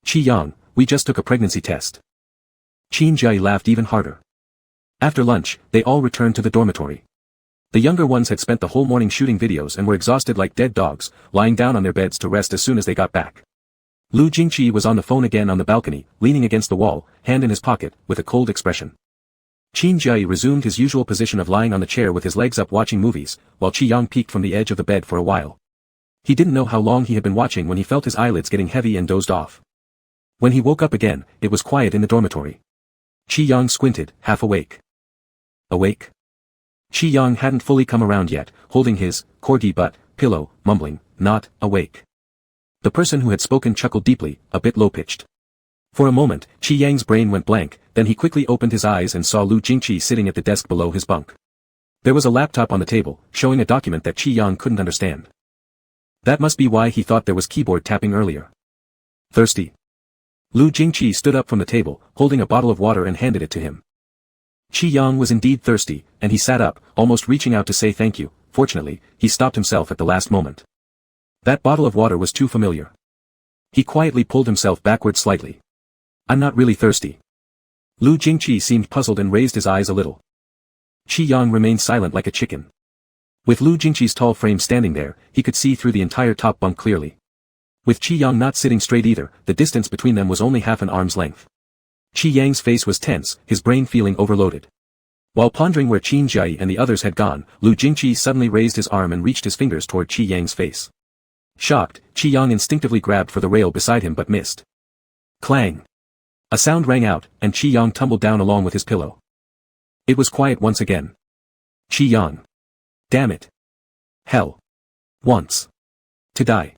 Qi Yang, we just took a pregnancy test. Qin Jiayi laughed even harder. After lunch, they all returned to the dormitory. The younger ones had spent the whole morning shooting videos and were exhausted like dead dogs, lying down on their beds to rest as soon as they got back. Lu Jingqi was on the phone again on the balcony, leaning against the wall, hand in his pocket, with a cold expression. Qin Jiayi resumed his usual position of lying on the chair with his legs up watching movies, while Qi Yang peeked from the edge of the bed for a while. He didn't know how long he had been watching when he felt his eyelids getting heavy and dozed off. When he woke up again, it was quiet in the dormitory. Qi Yang squinted, half awake. Awake? Qi Yang hadn't fully come around yet, holding his corgi butt pillow, mumbling, not awake. The person who had spoken chuckled deeply, a bit low-pitched. For a moment, Qi Yang's brain went blank, then he quickly opened his eyes and saw Lu Jingqi sitting at the desk below his bunk. There was a laptop on the table, showing a document that Qi Yang couldn't understand. That must be why he thought there was keyboard tapping earlier. Thirsty? Lu Jingqi stood up from the table, holding a bottle of water and handed it to him. Qi Yang was indeed thirsty, and he sat up, almost reaching out to say thank you. Fortunately, he stopped himself at the last moment. That bottle of water was too familiar. He quietly pulled himself backward slightly. I'm not really thirsty. Lu Jingqi seemed puzzled and raised his eyes a little. Qi Yang remained silent like a chicken. With Lu Jingqi's tall frame standing there, he could see through the entire top bunk clearly. With Qi Yang not sitting straight either, the distance between them was only half an arm's length. Qi Yang's face was tense, his brain feeling overloaded. While pondering where Qin Jiayi and the others had gone, Lu Jingqi suddenly raised his arm and reached his fingers toward Qi Yang's face. Shocked, Qi Yang instinctively grabbed for the rail beside him but missed. Clang! A sound rang out, and Qi Yang tumbled down along with his pillow. It was quiet once again. Qi Yang. Damn it. Hell. Wants to die.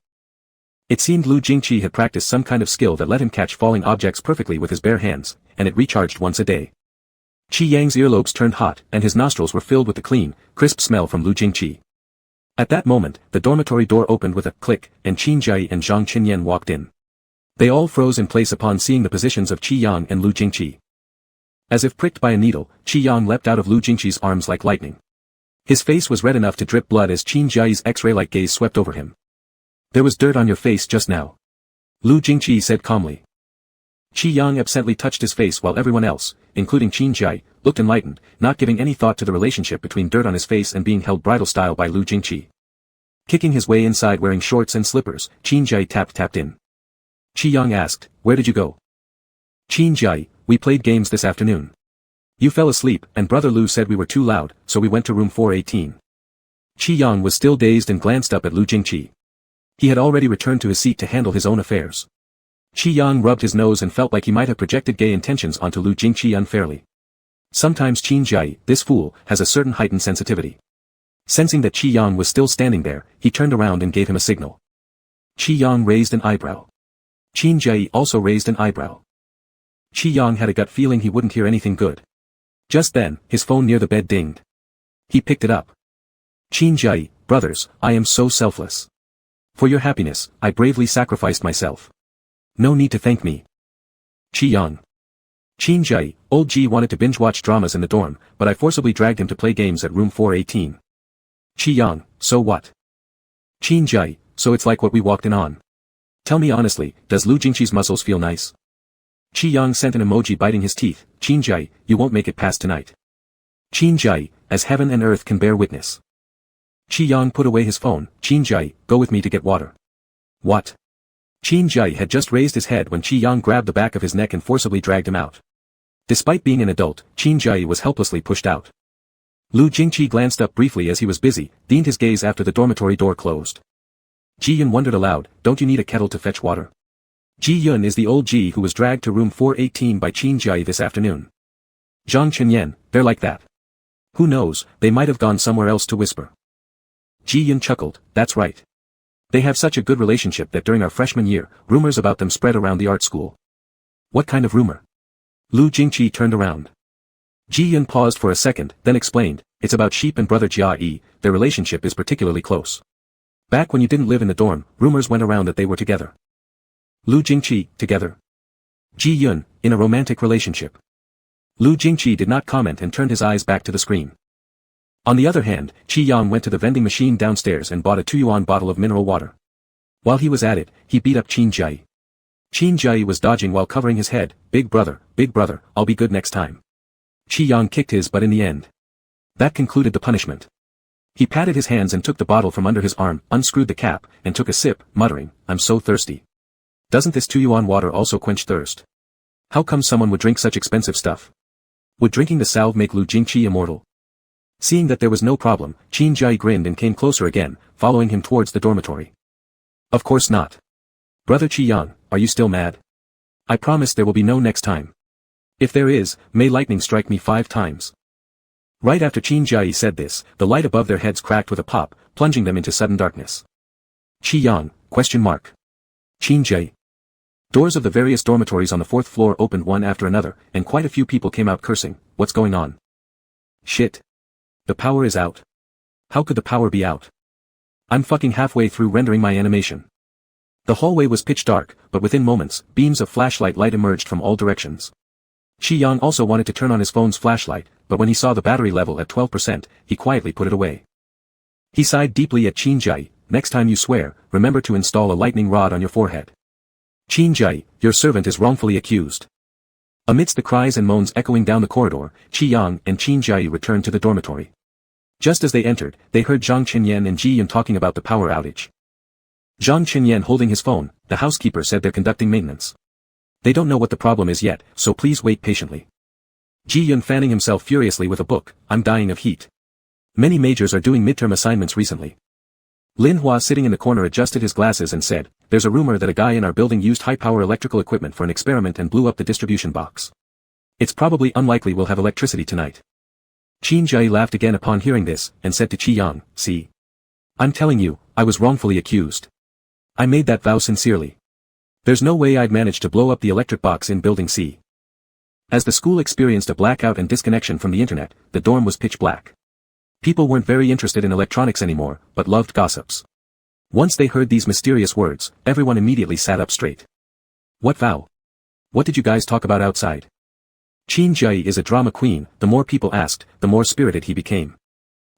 It seemed Lu Jingqi had practiced some kind of skill that let him catch falling objects perfectly with his bare hands, and it recharged once a day. Qi Yang's earlobes turned hot and his nostrils were filled with the clean, crisp smell from Lu Jingqi. At that moment, the dormitory door opened with a click, and Qin Jiayi and Zhang Qinyan walked in. They all froze in place upon seeing the positions of Qi Yang and Lu Jingqi. As if pricked by a needle, Qi Yang leapt out of Lu Jingqi's arms like lightning. His face was red enough to drip blood as Qin Jiayi's X-ray-like gaze swept over him. There was dirt on your face just now. Lu Jingqi said calmly. Qi Yang absently touched his face while everyone else, including Qin Jiayi, looked enlightened, not giving any thought to the relationship between dirt on his face and being held bridal style by Lu Jingqi. Kicking his way inside wearing shorts and slippers, Qin Jiayi tapped in. Qi Yang asked, "Where did you go?" "Qin Jiayi, we played games this afternoon. You fell asleep and Brother Lu said we were too loud, so we went to room 418. Qi Yang was still dazed and glanced up at Lu Jingqi. He had already returned to his seat to handle his own affairs. Qi Yang rubbed his nose and felt like he might have projected gay intentions onto Lu Jingqi unfairly. Sometimes Qin Jiayi, this fool, has a certain heightened sensitivity. Sensing that Qi Yang was still standing there, he turned around and gave him a signal. Qi Yang raised an eyebrow. Qin Jiayi also raised an eyebrow. Qi Yang had a gut feeling he wouldn't hear anything good. Just then, his phone near the bed dinged. He picked it up. "Qin Jiayi, brothers, I am so selfless. For your happiness, I bravely sacrificed myself. No need to thank me. Qi Yang. Qin Jiayi, old Ji wanted to binge-watch dramas in the dorm, but I forcibly dragged him to play games at room 418. Qi Yang, so what? Qin Jiayi, so it's like what we walked in on. Tell me honestly, does Lu Jingqi's muscles feel nice?" Qi Yang sent an emoji biting his teeth. "Qin Jiayi, you won't make it past tonight. Qin Jiayi, as heaven and earth can bear witness." Qi Yang put away his phone. "Qin Jiayi, go with me to get water." "What?" Qin Jiayi had just raised his head when Qi Yang grabbed the back of his neck and forcibly dragged him out. Despite being an adult, Qin Jiayi was helplessly pushed out. Lu Jingqi glanced up briefly as he was busy, leaned his gaze after the dormitory door closed. Ji Yun wondered aloud, "Don't you need a kettle to fetch water?" Ji Yun is the old Ji who was dragged to room 418 by Qin Jiayi this afternoon. Zhang Qinyan, they're like that. Who knows, they might have gone somewhere else to whisper. Ji Yun chuckled, "That's right. They have such a good relationship that during our freshman year, rumors about them spread around the art school." "What kind of rumor?" Lu Jingqi turned around. Ji Yun paused for a second, then explained, "It's about Sheep and brother Jia Yi, their relationship is particularly close. Back when you didn't live in the dorm, rumors went around that they were together." Lu Jingqi, together? Ji Yun, in a romantic relationship. Lu Jingqi did not comment and turned his eyes back to the screen. On the other hand, Qi Yang went to the vending machine downstairs and bought a 2-yuan bottle of mineral water. While he was at it, he beat up Qin Jiayi. Qin Jiayi was dodging while covering his head. Big brother, I'll be good next time." Qi Yang kicked his butt in the end. That concluded the punishment. He patted his hands and took the bottle from under his arm, unscrewed the cap, and took a sip, muttering, "I'm so thirsty. Doesn't this 2-yuan water also quench thirst? How come someone would drink such expensive stuff? Would drinking the salve make Lu Jingqi immortal?" Seeing that there was no problem, Qin Jiayi grinned and came closer again, following him towards the dormitory. "Of course not. Brother Qi Yang, are you still mad? I promise there will be no next time. If there is, may lightning strike me 5 times. Right after Qin Jiayi said this, the light above their heads cracked with a pop, plunging them into sudden darkness. "Qi Yang? Qin Jiayi." Doors of the various dormitories on the 4th floor opened one after another, and quite a few people came out cursing, "What's going on? Shit. The power is out. How could the power be out? I'm fucking halfway through rendering my animation." The hallway was pitch dark, but within moments, beams of flashlight light emerged from all directions. Qi Yang also wanted to turn on his phone's flashlight, but when he saw the battery level at 12%, he quietly put it away. He sighed deeply at Qin Jiayi, "Next time you swear, remember to install a lightning rod on your forehead." "Qin Jiayi, your servant is wrongfully accused." Amidst the cries and moans echoing down the corridor, Qi Yang and Qin Jiayi returned to the dormitory. Just as they entered, they heard Zhang Qinyan and Ji Yun talking about the power outage. Zhang Qinyan holding his phone, "The housekeeper said they're conducting maintenance. They don't know what the problem is yet, so please wait patiently." Ji Yun fanning himself furiously with a book, "I'm dying of heat. Many majors are doing midterm assignments recently." Lin Hua sitting in the corner adjusted his glasses and said, "There's a rumor that a guy in our building used high-power electrical equipment for an experiment and blew up the distribution box. It's probably unlikely we'll have electricity tonight." Qin Jai laughed again upon hearing this, and said to Qi Yang, "See? I'm telling you, I was wrongfully accused. I made that vow sincerely. There's no way I'd manage to blow up the electric box in Building C." As the school experienced a blackout and disconnection from the internet, the dorm was pitch black. People weren't very interested in electronics anymore, but loved gossips. Once they heard these mysterious words, everyone immediately sat up straight. "What vow? What did you guys talk about outside?" Qin Jai is a drama queen. The more people asked, the more spirited he became.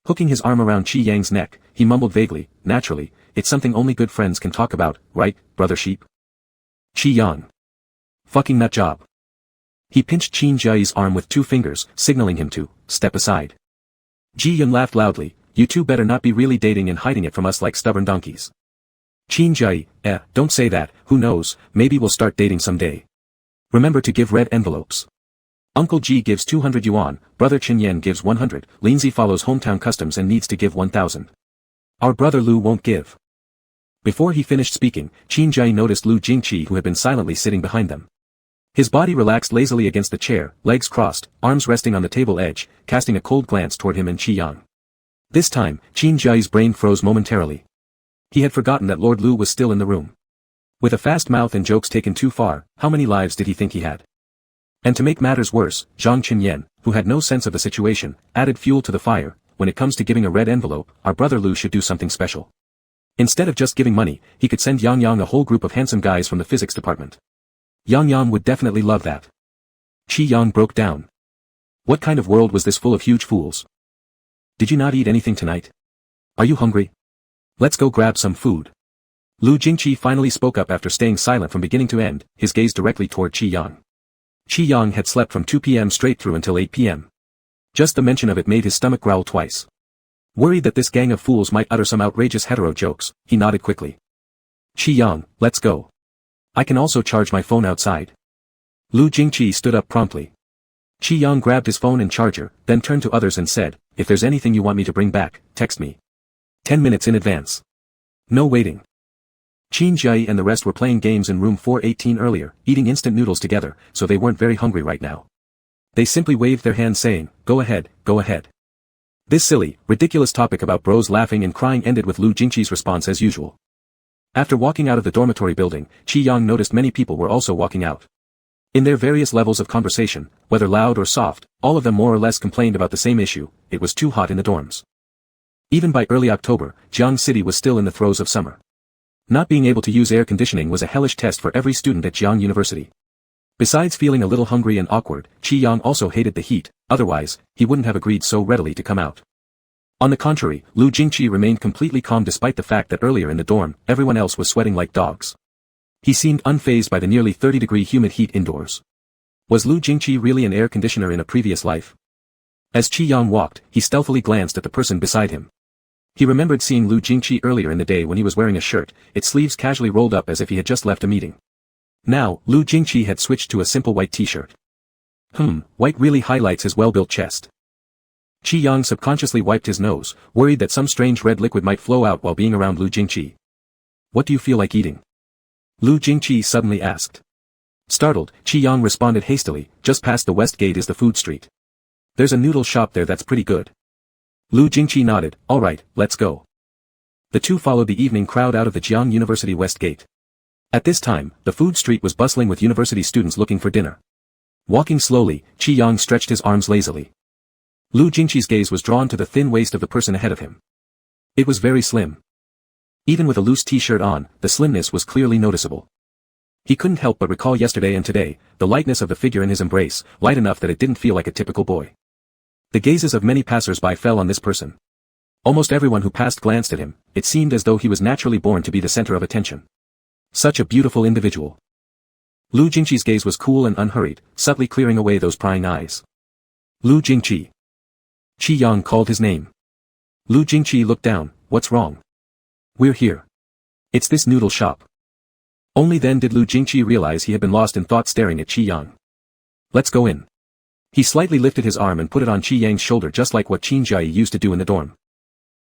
Hooking his arm around Qi Yang's neck, he mumbled vaguely, "Naturally, it's something only good friends can talk about, right, brother sheep?" Qi Yang. "Fucking nut job." He pinched Qin Jai's arm with 2 fingers, signaling him to step aside. Ji Yun laughed loudly, "You two better not be really dating and hiding it from us like stubborn donkeys." Qin Jai, don't say that, who knows, maybe we'll start dating someday. Remember to give red envelopes. Uncle Ji gives 200 yuan, brother Qin Yan gives 100, Lindsay follows hometown customs and needs to give 1,000. Our brother Lu won't give. Before he finished speaking, Qin Jai noticed Lu Jingqi who had been silently sitting behind them. His body relaxed lazily against the chair, legs crossed, arms resting on the table edge, casting a cold glance toward him and Qi Yang. This time, Qin Jai's brain froze momentarily. He had forgotten that Lord Lu was still in the room. With a fast mouth and jokes taken too far, how many lives did he think he had? And to make matters worse, Zhang Qinyan, who had no sense of the situation, added fuel to the fire. When it comes to giving a red envelope, our brother Lu should do something special. Instead of just giving money, he could send Yang Yang a whole group of handsome guys from the physics department. Yang Yang would definitely love that. Qi Yang broke down. What kind of world was this full of huge fools? Did you not eat anything tonight? Are you hungry? Let's go grab some food. Lu Jingqi finally spoke up after staying silent from beginning to end, his gaze directly toward Qi Yang. Qi Yang had slept from 2 p.m. straight through until 8 p.m. Just the mention of it made his stomach growl twice. Worried that this gang of fools might utter some outrageous hetero jokes, he nodded quickly. Qi Yang, let's go. I can also charge my phone outside. Lu Jingqi stood up promptly. Qi Yang grabbed his phone and charger, then turned to others and said, "If there's anything you want me to bring back, text me. 10 minutes in advance. No waiting." Qin Jai and the rest were playing games in room 418 earlier, eating instant noodles together, so they weren't very hungry right now. They simply waved their hands saying, "Go ahead, go ahead." This silly, ridiculous topic about bros laughing and crying ended with Lu Jingqi's response as usual. After walking out of the dormitory building, Qi Yang noticed many people were also walking out. In their various levels of conversation, whether loud or soft, all of them more or less complained about the same issue: it was too hot in the dorms. Even by early October, Jiangcheng City was still in the throes of summer. Not being able to use air conditioning was a hellish test for every student at Jiangcheng University. Besides feeling a little hungry and awkward, Qi Yang also hated the heat, otherwise, he wouldn't have agreed so readily to come out. On the contrary, Lu Jingqi remained completely calm despite the fact that earlier in the dorm, everyone else was sweating like dogs. He seemed unfazed by the nearly 30-degree humid heat indoors. Was Lu Jingqi really an air conditioner in a previous life? As Qi Yang walked, he stealthily glanced at the person beside him. He remembered seeing Lu Jingqi earlier in the day when he was wearing a shirt, its sleeves casually rolled up as if he had just left a meeting. Now, Lu Jingqi had switched to a simple white t-shirt. White really highlights his well-built chest. Qi Yang subconsciously wiped his nose, worried that some strange red liquid might flow out while being around Lu Jingqi. "What do you feel like eating?" Lu Jingqi suddenly asked. Startled, Qi Yang responded hastily, "Just past the west gate is the food street. There's a noodle shop there that's pretty good." Lu Jingqi nodded, "All right, let's go." The two followed the evening crowd out of the Jiangcheng University West Gate. At this time, the food street was bustling with university students looking for dinner. Walking slowly, Qi Yang stretched his arms lazily. Lu Jingqi's gaze was drawn to the thin waist of the person ahead of him. It was very slim. Even with a loose t-shirt on, the slimness was clearly noticeable. He couldn't help but recall yesterday and today, the lightness of the figure in his embrace, light enough that it didn't feel like a typical boy. The gazes of many passers-by fell on this person. Almost everyone who passed glanced at him. It seemed as though he was naturally born to be the center of attention. Such a beautiful individual. Lu Jingqi's gaze was cool and unhurried, subtly clearing away those prying eyes. Lu Jingqi. Qi Yang called his name. Lu Jingqi looked down. "What's wrong?" "We're here. It's this noodle shop." Only then did Lu Jingqi realize he had been lost in thought staring at Qi Yang. "Let's go in." He slightly lifted his arm and put it on Qi Yang's shoulder just like what Qin Jai used to do in the dorm.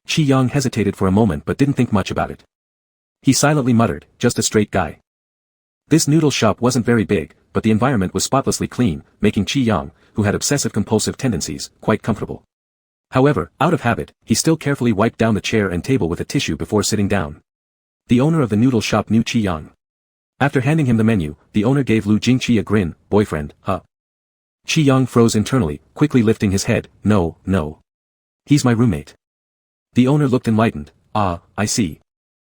Qi Yang hesitated for a moment but didn't think much about it. He silently muttered, "Just a straight guy." This noodle shop wasn't very big, but the environment was spotlessly clean, making Qi Yang, who had obsessive-compulsive tendencies, quite comfortable. However, out of habit, he still carefully wiped down the chair and table with a tissue before sitting down. The owner of the noodle shop knew Qi Yang. After handing him the menu, the owner gave Lu Jingqi a grin. Boyfriend, huh? Qi Yang froze internally, quickly lifting his head. No, no. He's my roommate. The owner looked enlightened. Ah, I see.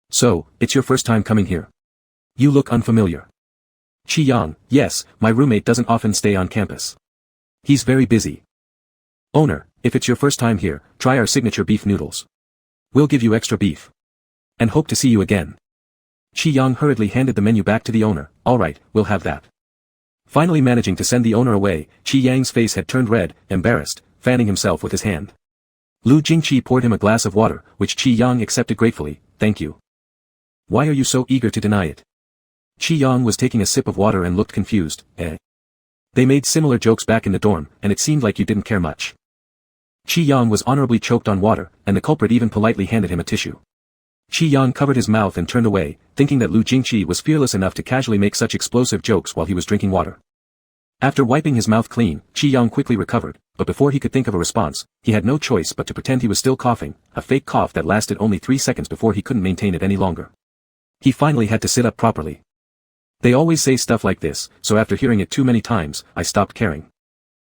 So, it's your first time coming here. You look unfamiliar. Qi Yang, yes, my roommate doesn't often stay on campus. He's very busy. Owner, if it's your first time here, try our signature beef noodles. We'll give you extra beef. And hope to see you again. Qi Yang hurriedly handed the menu back to the owner. Alright, we'll have that. Finally managing to send the owner away, Qi Yang's face had turned red, embarrassed, fanning himself with his hand. Lu Jingqi poured him a glass of water, which Qi Yang accepted gratefully. Thank you. Why are you so eager to deny it? Qi Yang was taking a sip of water and looked confused. They made similar jokes back in the dorm, and it seemed like you didn't care much. Qi Yang was honorably choked on water, and the culprit even politely handed him a tissue. Qi Yang covered his mouth and turned away, thinking that Lu Jingqi was fearless enough to casually make such explosive jokes while he was drinking water. After wiping his mouth clean, Qi Yang quickly recovered, but before he could think of a response, he had no choice but to pretend he was still coughing, a fake cough that lasted only 3 seconds before he couldn't maintain it any longer. He finally had to sit up properly. They always say stuff like this, so after hearing it too many times, I stopped caring.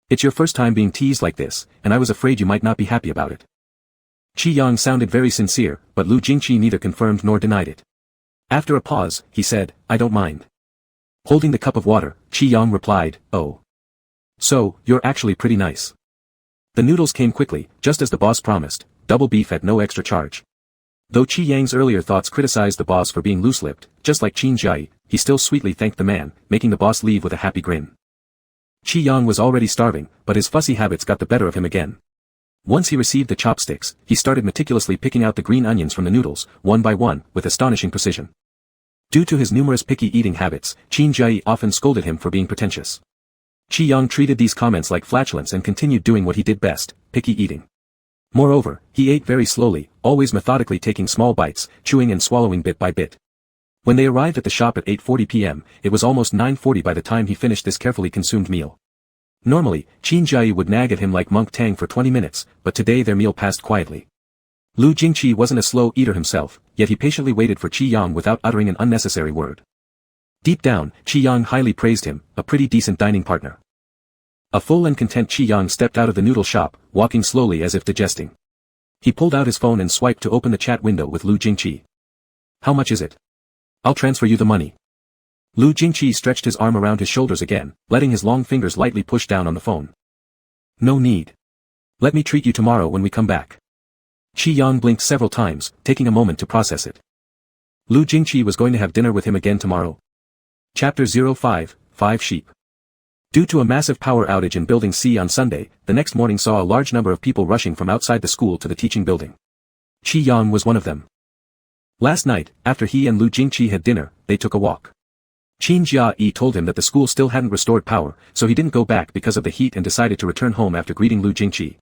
It's your first time being teased like this, and I was afraid you might not be happy about it. Qi Yang sounded very sincere, but Lu Jingqi neither confirmed nor denied it. After a pause, he said, I don't mind. Holding the cup of water, Qi Yang replied, oh. So, you're actually pretty nice. The noodles came quickly, just as the boss promised, double beef at no extra charge. Though Qi Yang's earlier thoughts criticized the boss for being loose-lipped, just like Qin Jiai, he still sweetly thanked the man, making the boss leave with a happy grin. Qi Yang was already starving, but his fussy habits got the better of him again. Once he received the chopsticks, he started meticulously picking out the green onions from the noodles, one by one, with astonishing precision. Due to his numerous picky eating habits, Qin Jiai often scolded him for being pretentious. Qi Yang treated these comments like flatulence and continued doing what he did best, picky eating. Moreover, he ate very slowly, always methodically taking small bites, chewing and swallowing bit by bit. When they arrived at the shop at 8:40 p.m., it was almost 9:40 by the time he finished this carefully consumed meal. Normally, Qin Jiai would nag at him like Monk Tang for 20 minutes, but today their meal passed quietly. Lu Jingqi wasn't a slow eater himself, yet he patiently waited for Qi Yang without uttering an unnecessary word. Deep down, Qi Yang highly praised him, a pretty decent dining partner. A full and content Qi Yang stepped out of the noodle shop, walking slowly as if digesting. He pulled out his phone and swiped to open the chat window with Lu Jingqi. How much is it? I'll transfer you the money. Lu Jingqi stretched his arm around his shoulders again, letting his long fingers lightly push down on the phone. No need. Let me treat you tomorrow when we come back. Qi Yang blinked several times, taking a moment to process it. Lu Jingqi was going to have dinner with him again tomorrow. Chapter 05, 5 Sheep. Due to a massive power outage in Building C on Sunday, the next morning saw a large number of people rushing from outside the school to the teaching building. Qi Yang was one of them. Last night, after he and Lu Jingqi had dinner, they took a walk. Qin Jiai told him that the school still hadn't restored power, so he didn't go back because of the heat and decided to return home after greeting Lu Jingqi.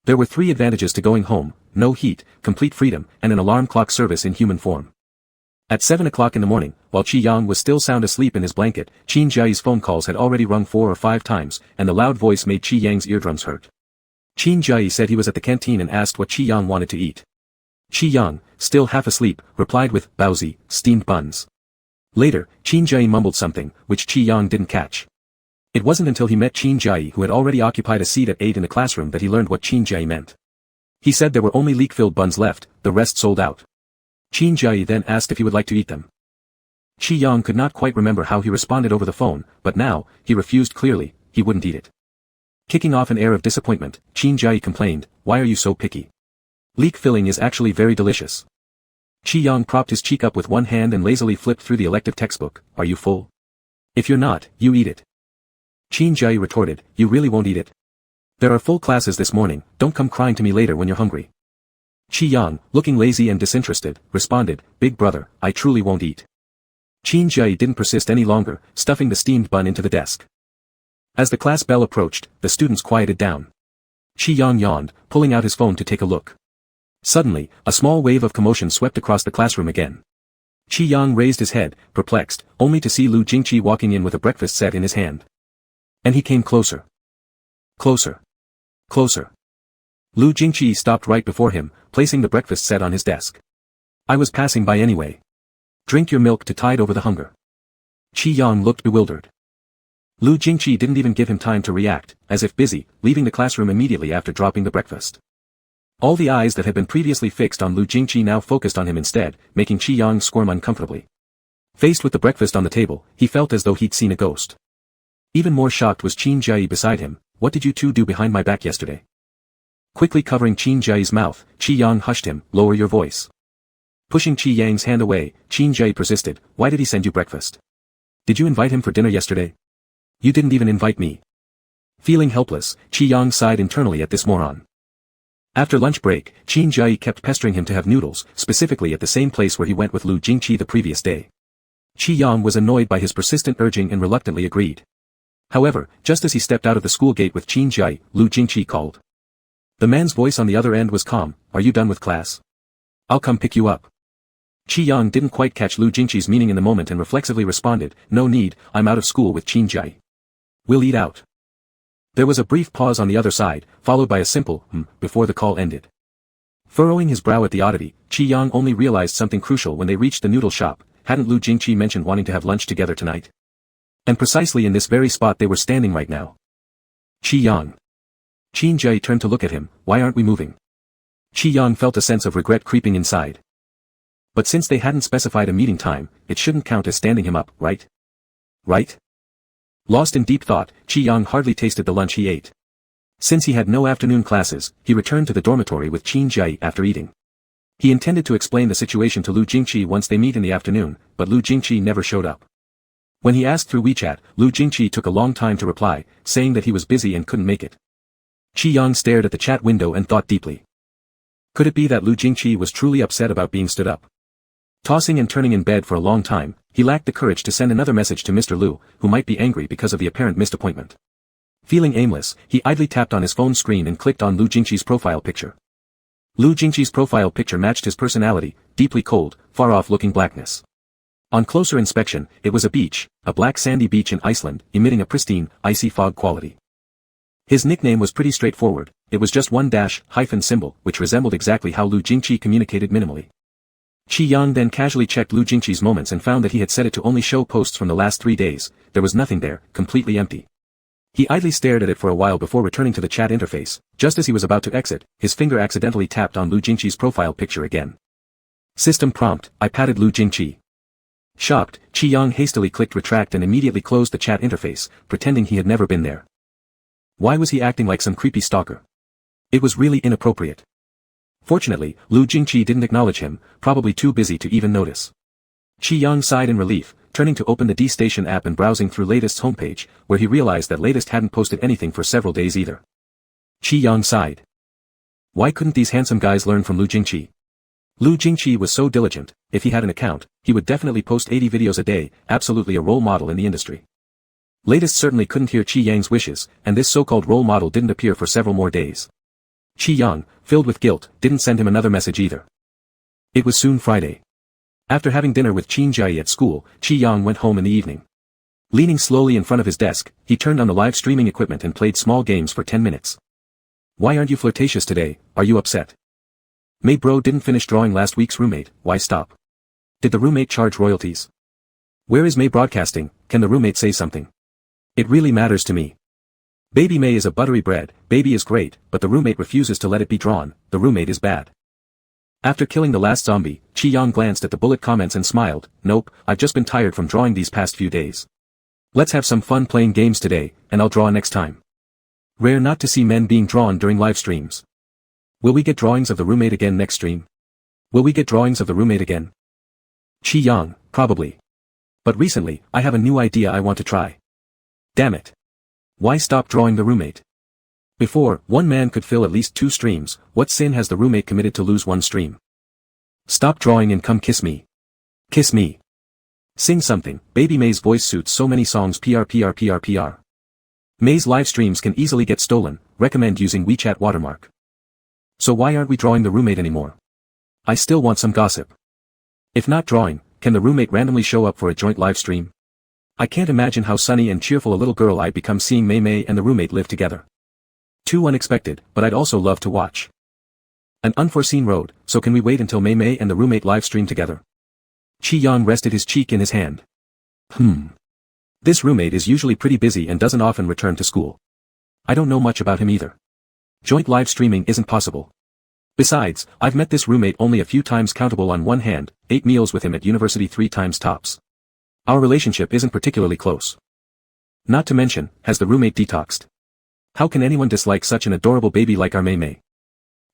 There were 3 advantages to going home: no heat, complete freedom, and an alarm clock service in human form. At 7 o'clock in the morning, while Qi Yang was still sound asleep in his blanket, Qin Jiai's phone calls had already rung 4 or 5 times, and the loud voice made Qi Yang's eardrums hurt. Qin Jiai said he was at the canteen and asked what Qi Yang wanted to eat. Qi Yang, still half asleep, replied with baozi, steamed buns. Later, Qin Jiai mumbled something, which Qi Yang didn't catch. It wasn't until he met Qin Jiai, who had already occupied a seat at 8 in the classroom, that he learned what Qin Jiai meant. He said there were only leek-filled buns left, the rest sold out. Qin Jiai then asked if he would like to eat them. Qi Yang could not quite remember how he responded over the phone, but now, he refused clearly, he wouldn't eat it. Kicking off an air of disappointment, Qin Jiai complained, "Why are you so picky? Leek filling is actually very delicious." Qi Yang propped his cheek up with one hand and lazily flipped through the elective textbook. "Are you full? If you're not, you eat it." Qin Jiai retorted, "You really won't eat it? There are full classes this morning, don't come crying to me later when you're hungry." Qi Yang, looking lazy and disinterested, responded, "Big brother, I truly won't eat." Qin Jiai didn't persist any longer, stuffing the steamed bun into the desk. As the class bell approached, the students quieted down. Qi Yang yawned, pulling out his phone to take a look. Suddenly, a small wave of commotion swept across the classroom again. Qi Yang raised his head, perplexed, only to see Lu Jingqi walking in with a breakfast set in his hand. And he came closer. Closer. Closer. Lu Jingqi stopped right before him, placing the breakfast set on his desk. I was passing by anyway. Drink your milk to tide over the hunger. Qi Yang looked bewildered. Lu Jingqi didn't even give him time to react, as if busy, leaving the classroom immediately after dropping the breakfast. All the eyes that had been previously fixed on Lu Jingqi now focused on him instead, making Qi Yang squirm uncomfortably. Faced with the breakfast on the table, he felt as though he'd seen a ghost. Even more shocked was Qin Jiayi beside him. What did you two do behind my back yesterday? Quickly covering Qin Jiayi's mouth, Qi Yang hushed him. Lower your voice. Pushing Qi Yang's hand away, Qin Jiayi persisted. Why did he send you breakfast? Did you invite him for dinner yesterday? You didn't even invite me. Feeling helpless, Qi Yang sighed internally at this moron. After lunch break, Qin Jiayi kept pestering him to have noodles, specifically at the same place where he went with Lu Jingqi the previous day. Qi Yang was annoyed by his persistent urging and reluctantly agreed. However, just as he stepped out of the school gate with Qin Jiayi, Lu Jingqi called. The man's voice on the other end was calm. Are you done with class? I'll come pick you up. Qi Yang didn't quite catch Lu Jingqi's meaning in the moment and reflexively responded, no need, I'm out of school with Qin Jiayi. We'll eat out. There was a brief pause on the other side, followed by a simple, before the call ended. Furrowing his brow at the oddity, Qi Yang only realized something crucial when they reached the noodle shop. Hadn't Lu Jingqi mentioned wanting to have lunch together tonight? And precisely in this very spot they were standing right now. Qi Yang. Qin Jiayi turned to look at him. Why aren't we moving? Qi Yang felt a sense of regret creeping inside. But since they hadn't specified a meeting time, it shouldn't count as standing him up, right? Right? Lost in deep thought, Qi Yang hardly tasted the lunch he ate. Since he had no afternoon classes, he returned to the dormitory with Qin Jiayi after eating. He intended to explain the situation to Lu Jingqi once they meet in the afternoon, but Lu Jingqi never showed up. When he asked through WeChat, Lu Jingqi took a long time to reply, saying that he was busy and couldn't make it. Qi Yang stared at the chat window and thought deeply. Could it be that Lu Jingqi was truly upset about being stood up? Tossing and turning in bed for a long time, he lacked the courage to send another message to Mr. Lu, who might be angry because of the apparent missed appointment. Feeling aimless, he idly tapped on his phone screen and clicked on Lu Jingqi's profile picture. Lu Jingqi's profile picture matched his personality, deeply cold, far-off-looking blackness. On closer inspection, it was a beach, a black sandy beach in Iceland, emitting a pristine, icy fog quality. His nickname was pretty straightforward, it was just one hyphen symbol, which resembled exactly how Lu Jingqi communicated minimally. Qi Yang then casually checked Lu Jingqi's moments and found that he had set it to only show posts from the last 3 days. There was nothing there, completely empty. He idly stared at it for a while before returning to the chat interface. Just as he was about to exit, his finger accidentally tapped on Lu Jingqi's profile picture again. System prompt, I patted Lu Jingqi. Shocked, Qi Yang hastily clicked retract and immediately closed the chat interface, pretending he had never been there. Why was he acting like some creepy stalker? It was really inappropriate. Fortunately, Lu Jingqi didn't acknowledge him, probably too busy to even notice. Qi Yang sighed in relief, turning to open the D-Station app and browsing through Latest's homepage, where he realized that Latest hadn't posted anything for several days either. Qi Yang sighed. Why couldn't these handsome guys learn from Lu Jingqi? Lu Jingqi was so diligent, if he had an account, he would definitely post 80 videos a day, absolutely a role model in the industry. Latest certainly couldn't hear Qi Yang's wishes, and this so-called role model didn't appear for several more days. Qi Yang, filled with guilt, didn't send him another message either. It was soon Friday. After having dinner with Qin Jiayi at school, Qi Yang went home in the evening. Leaning slowly in front of his desk, he turned on the live streaming equipment and played small games for 10 minutes. Why aren't you flirtatious today? Are you upset? May bro didn't finish drawing last week's roommate, why stop? Did the roommate charge royalties? Where is May broadcasting? Can the roommate say something? It really matters to me. Baby May is a buttery bread, baby is great, but the roommate refuses to let it be drawn, the roommate is bad. After killing the last zombie, Qi Yang glanced at the bullet comments and smiled, nope, I've just been tired from drawing these past few days. Let's have some fun playing games today, and I'll draw next time. Rare not to see men being drawn during live streams. Will we get drawings of the roommate again next stream? Will we get drawings of the roommate again? Qi Yang, probably. But recently, I have a new idea I want to try. Damn it. Why stop drawing the roommate? Before, one man could fill at least 2 streams, what sin has the roommate committed to lose 1 stream? Stop drawing and come kiss me. Kiss me. Sing something, Baby May's voice suits so many songs PR. May's live streams can easily get stolen, recommend using WeChat watermark. So why aren't we drawing the roommate anymore? I still want some gossip. If not drawing, can the roommate randomly show up for a joint live stream? I can't imagine how sunny and cheerful a little girl I'd become seeing May and the roommate live together. Too unexpected, but I'd also love to watch. An unforeseen road, so can we wait until Mei and the roommate live stream together? Chi Yang rested his cheek in his hand. This roommate is usually pretty busy and doesn't often return to school. I don't know much about him either. Joint live streaming isn't possible. Besides, I've met this roommate only a few times, countable on one hand, 8 meals with him at university 3 times tops. Our relationship isn't particularly close. Not to mention, has the roommate detoxed? How can anyone dislike such an adorable baby like our Mei?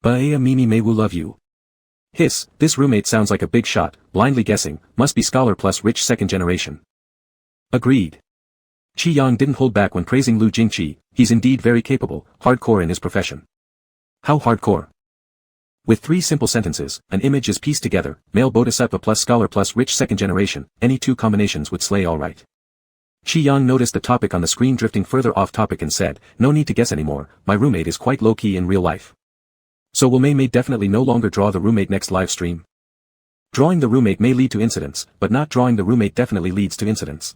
Baea Mimi Mei will love you. Hiss, this roommate sounds like a big shot, blindly guessing, must be scholar plus rich second generation. Agreed. Chi Yang didn't hold back when praising Lu Jingqi, he's indeed very capable, hardcore in his profession. How hardcore? With 3 simple sentences, an image is pieced together, male bodhisattva plus scholar plus rich second generation, any 2 combinations would slay alright. Chi Yang noticed the topic on the screen drifting further off topic and said, no need to guess anymore, my roommate is quite low-key in real life. So will Mei definitely no longer draw the roommate next live stream? Drawing the roommate may lead to incidents, but not drawing the roommate definitely leads to incidents.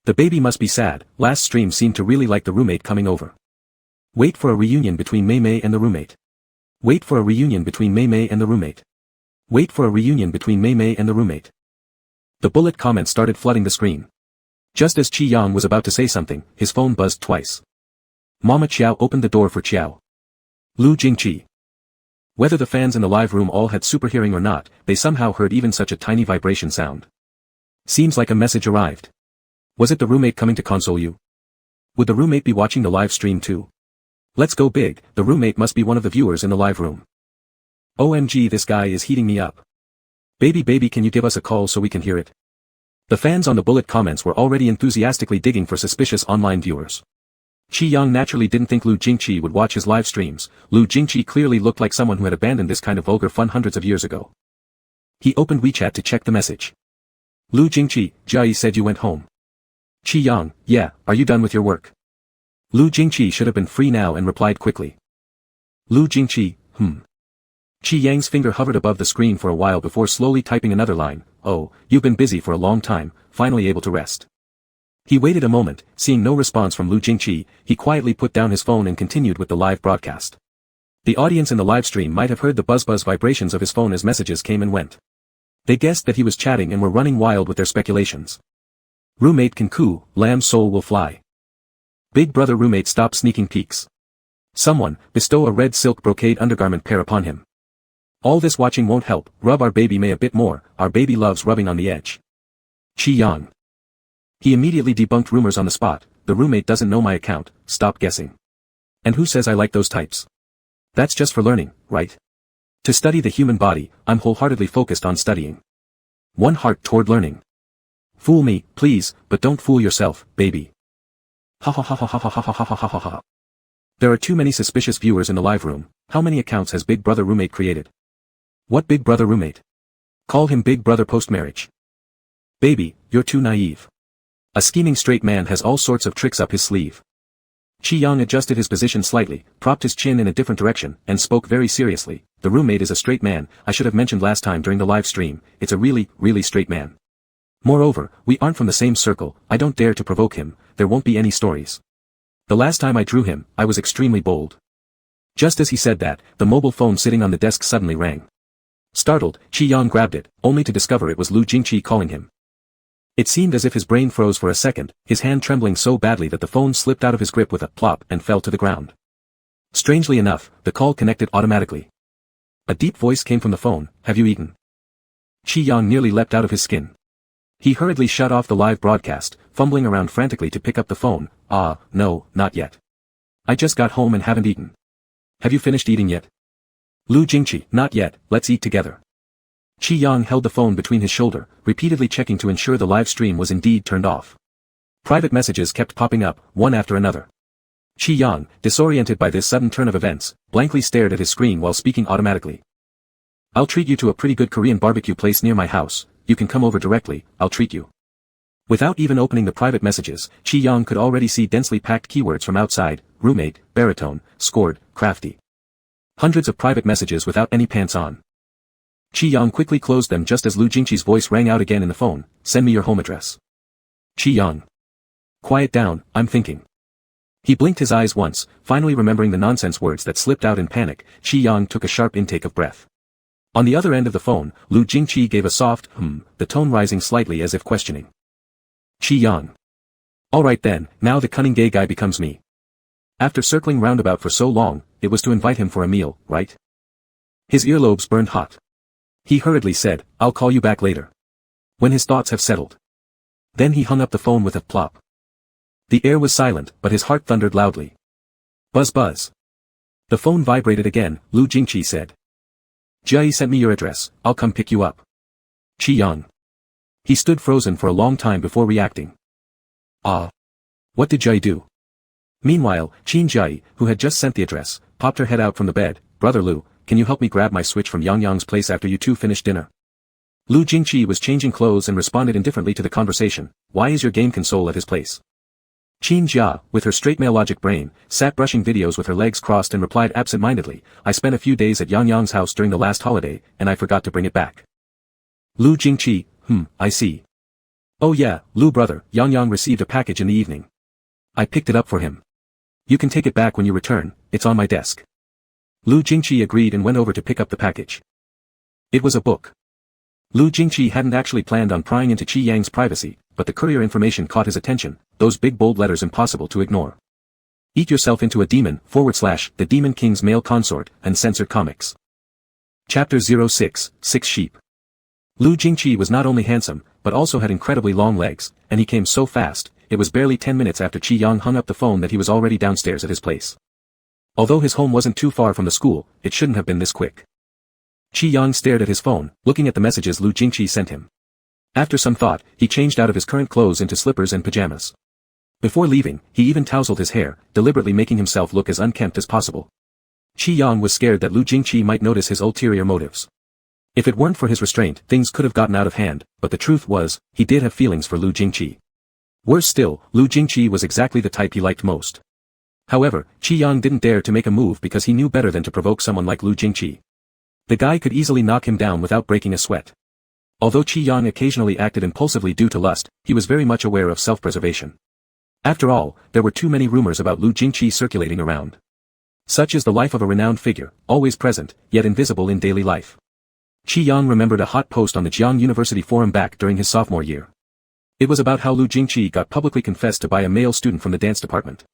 The baby must be sad, last stream seemed to really like the roommate coming over. Wait for a reunion between Mei and the roommate. Wait for a reunion between Mei and the roommate. Wait for a reunion between Mei and the roommate. The bullet comments started flooding the screen. Just as Chi Yang was about to say something, his phone buzzed twice. Mama Chiao opened the door for Chiao. Lu Jingqi. Whether the fans in the live room all had super hearing or not, they somehow heard even such a tiny vibration sound. Seems like a message arrived. Was it the roommate coming to console you? Would the roommate be watching the live stream too? Let's go big, the roommate must be one of the viewers in the live room. OMG, this guy is heating me up. Baby can you give us a call so we can hear it? The fans on the bullet comments were already enthusiastically digging for suspicious online viewers. Chi Yang naturally didn't think Lu Jingqi would watch his live streams. Lu Jingqi clearly looked like someone who had abandoned this kind of vulgar fun hundreds of years ago. He opened WeChat to check the message. Lu Jingqi, Jia said you went home. Chi Yang, yeah, are you done with your work? Lu Jingqi should have been free now and replied quickly. Lu Jingqi, Chi Yang's finger hovered above the screen for a while before slowly typing another line, oh, you've been busy for a long time, finally able to rest. He waited a moment, seeing no response from Lu Jingqi, he quietly put down his phone and continued with the live broadcast. The audience in the live stream might have heard the buzz vibrations of his phone as messages came and went. They guessed that he was chatting and were running wild with their speculations. Roommate can coo, lamb soul will fly. Big brother roommate stop sneaking peeks. Someone, bestow a red silk brocade undergarment pair upon him. All this watching won't help, rub our baby Mei a bit more, our baby loves rubbing on the edge. Chi Yang. He immediately debunked rumors on the spot, the roommate doesn't know my account, stop guessing. And who says I like those types? That's just for learning, right? To study the human body, I'm wholeheartedly focused on studying. One heart toward learning. Fool me, please, but don't fool yourself, baby. Ha ha ha ha ha ha ha ha ha ha ha ha. There are too many suspicious viewers in the live room, how many accounts has Big Brother roommate created? What Big Brother roommate? Call him Big Brother post-marriage. Baby, you're too naive. A scheming straight man has all sorts of tricks up his sleeve. Chi Yang adjusted his position slightly, propped his chin in a different direction, and spoke very seriously, the roommate is a straight man, I should have mentioned last time during the live stream, it's a really straight man. Moreover, we aren't from the same circle, I don't dare to provoke him, there won't be any stories. The last time I drew him, I was extremely bold. Just as he said that, the mobile phone sitting on the desk suddenly rang. Startled, Chi Yang grabbed it, only to discover it was Lu Jingqi calling him. It seemed as if his brain froze for a second, his hand trembling so badly that the phone slipped out of his grip with a plop and fell to the ground. Strangely enough, the call connected automatically. A deep voice came from the phone, have you eaten? Chi Yang nearly leapt out of his skin. He hurriedly shut off the live broadcast, fumbling around frantically to pick up the phone, no, not yet. I just got home and haven't eaten. Have you finished eating yet? Lu Jingqi, not yet, let's eat together. Chi Yang held the phone between his shoulder, repeatedly checking to ensure the live stream was indeed turned off. Private messages kept popping up, one after another. Chi Yang, disoriented by this sudden turn of events, blankly stared at his screen while speaking automatically. I'll treat you to a pretty good Korean barbecue place near my house, you can come over directly, I'll treat you. Without even opening the private messages, Chi Yang could already see densely packed keywords from outside, roommate, baritone, scored, crafty. Hundreds of private messages without any pants on. Chi Yang quickly closed them just as Lu Jingqi's voice rang out again in the phone, send me your home address. Chi Yang. Quiet down, I'm thinking. He blinked his eyes once, finally remembering the nonsense words that slipped out in panic. Qi Yang took a sharp intake of breath. On the other end of the phone, Lu Jingqi gave a soft, the tone rising slightly as if questioning. Qi Yang. All right then, now the cunning gay guy becomes me. After circling roundabout for so long, it was to invite him for a meal, right? His earlobes burned hot. He hurriedly said, I'll call you back later. When his thoughts have settled. Then he hung up the phone with a plop. The air was silent, but his heart thundered loudly. Buzz buzz. The phone vibrated again. Lu Jingqi said. Jia sent me your address, I'll come pick you up. Qi Yang. He stood frozen for a long time before reacting. Ah. What did Jia do? Meanwhile, Qin Jia, who had just sent the address, popped her head out from the bed. Brother Lu, can you help me grab my switch from Yang Yang's place after you two finish dinner? Lu Jingqi was changing clothes and responded indifferently to the conversation. Why is your game console at his place? Qin Jia, with her straight male logic brain, sat brushing videos with her legs crossed and replied absent-mindedly, I spent a few days at Yang Yang's house during the last holiday, and I forgot to bring it back. Lu Jingqi, I see. Oh yeah, Lu brother, Yang Yang received a package in the evening. I picked it up for him. You can take it back when you return, it's on my desk. Lu Jingqi agreed and went over to pick up the package. It was a book. Lu Jingqi hadn't actually planned on prying into Qi Yang's privacy, but the courier information caught his attention, those big bold letters impossible to ignore. Eat yourself into a demon, / the Demon King's male consort, Uncensored Comics. Chapter 06, 6 Sheep. Lu Jingqi was not only handsome, but also had incredibly long legs, and he came so fast, it was barely 10 minutes after Qi Yang hung up the phone that he was already downstairs at his place. Although his home wasn't too far from the school, it shouldn't have been this quick. Qi Yang stared at his phone, looking at the messages Lu Jingqi sent him. After some thought, he changed out of his current clothes into slippers and pajamas. Before leaving, he even tousled his hair, deliberately making himself look as unkempt as possible. Qi Yang was scared that Lu Jingqi might notice his ulterior motives. If it weren't for his restraint, things could have gotten out of hand, but the truth was, he did have feelings for Lu Jingqi. Worse still, Lu Jingqi was exactly the type he liked most. However, Qi Yang didn't dare to make a move because he knew better than to provoke someone like Lu Jingqi. The guy could easily knock him down without breaking a sweat. Although Qi Yang occasionally acted impulsively due to lust, he was very much aware of self-preservation. After all, there were too many rumors about Lu Jingqi circulating around. Such is the life of a renowned figure, always present, yet invisible in daily life. Qi Yang remembered a hot post on the Jiangcheng University forum back during his sophomore year. It was about how Lu Jingqi got publicly confessed to by a male student from the dance department.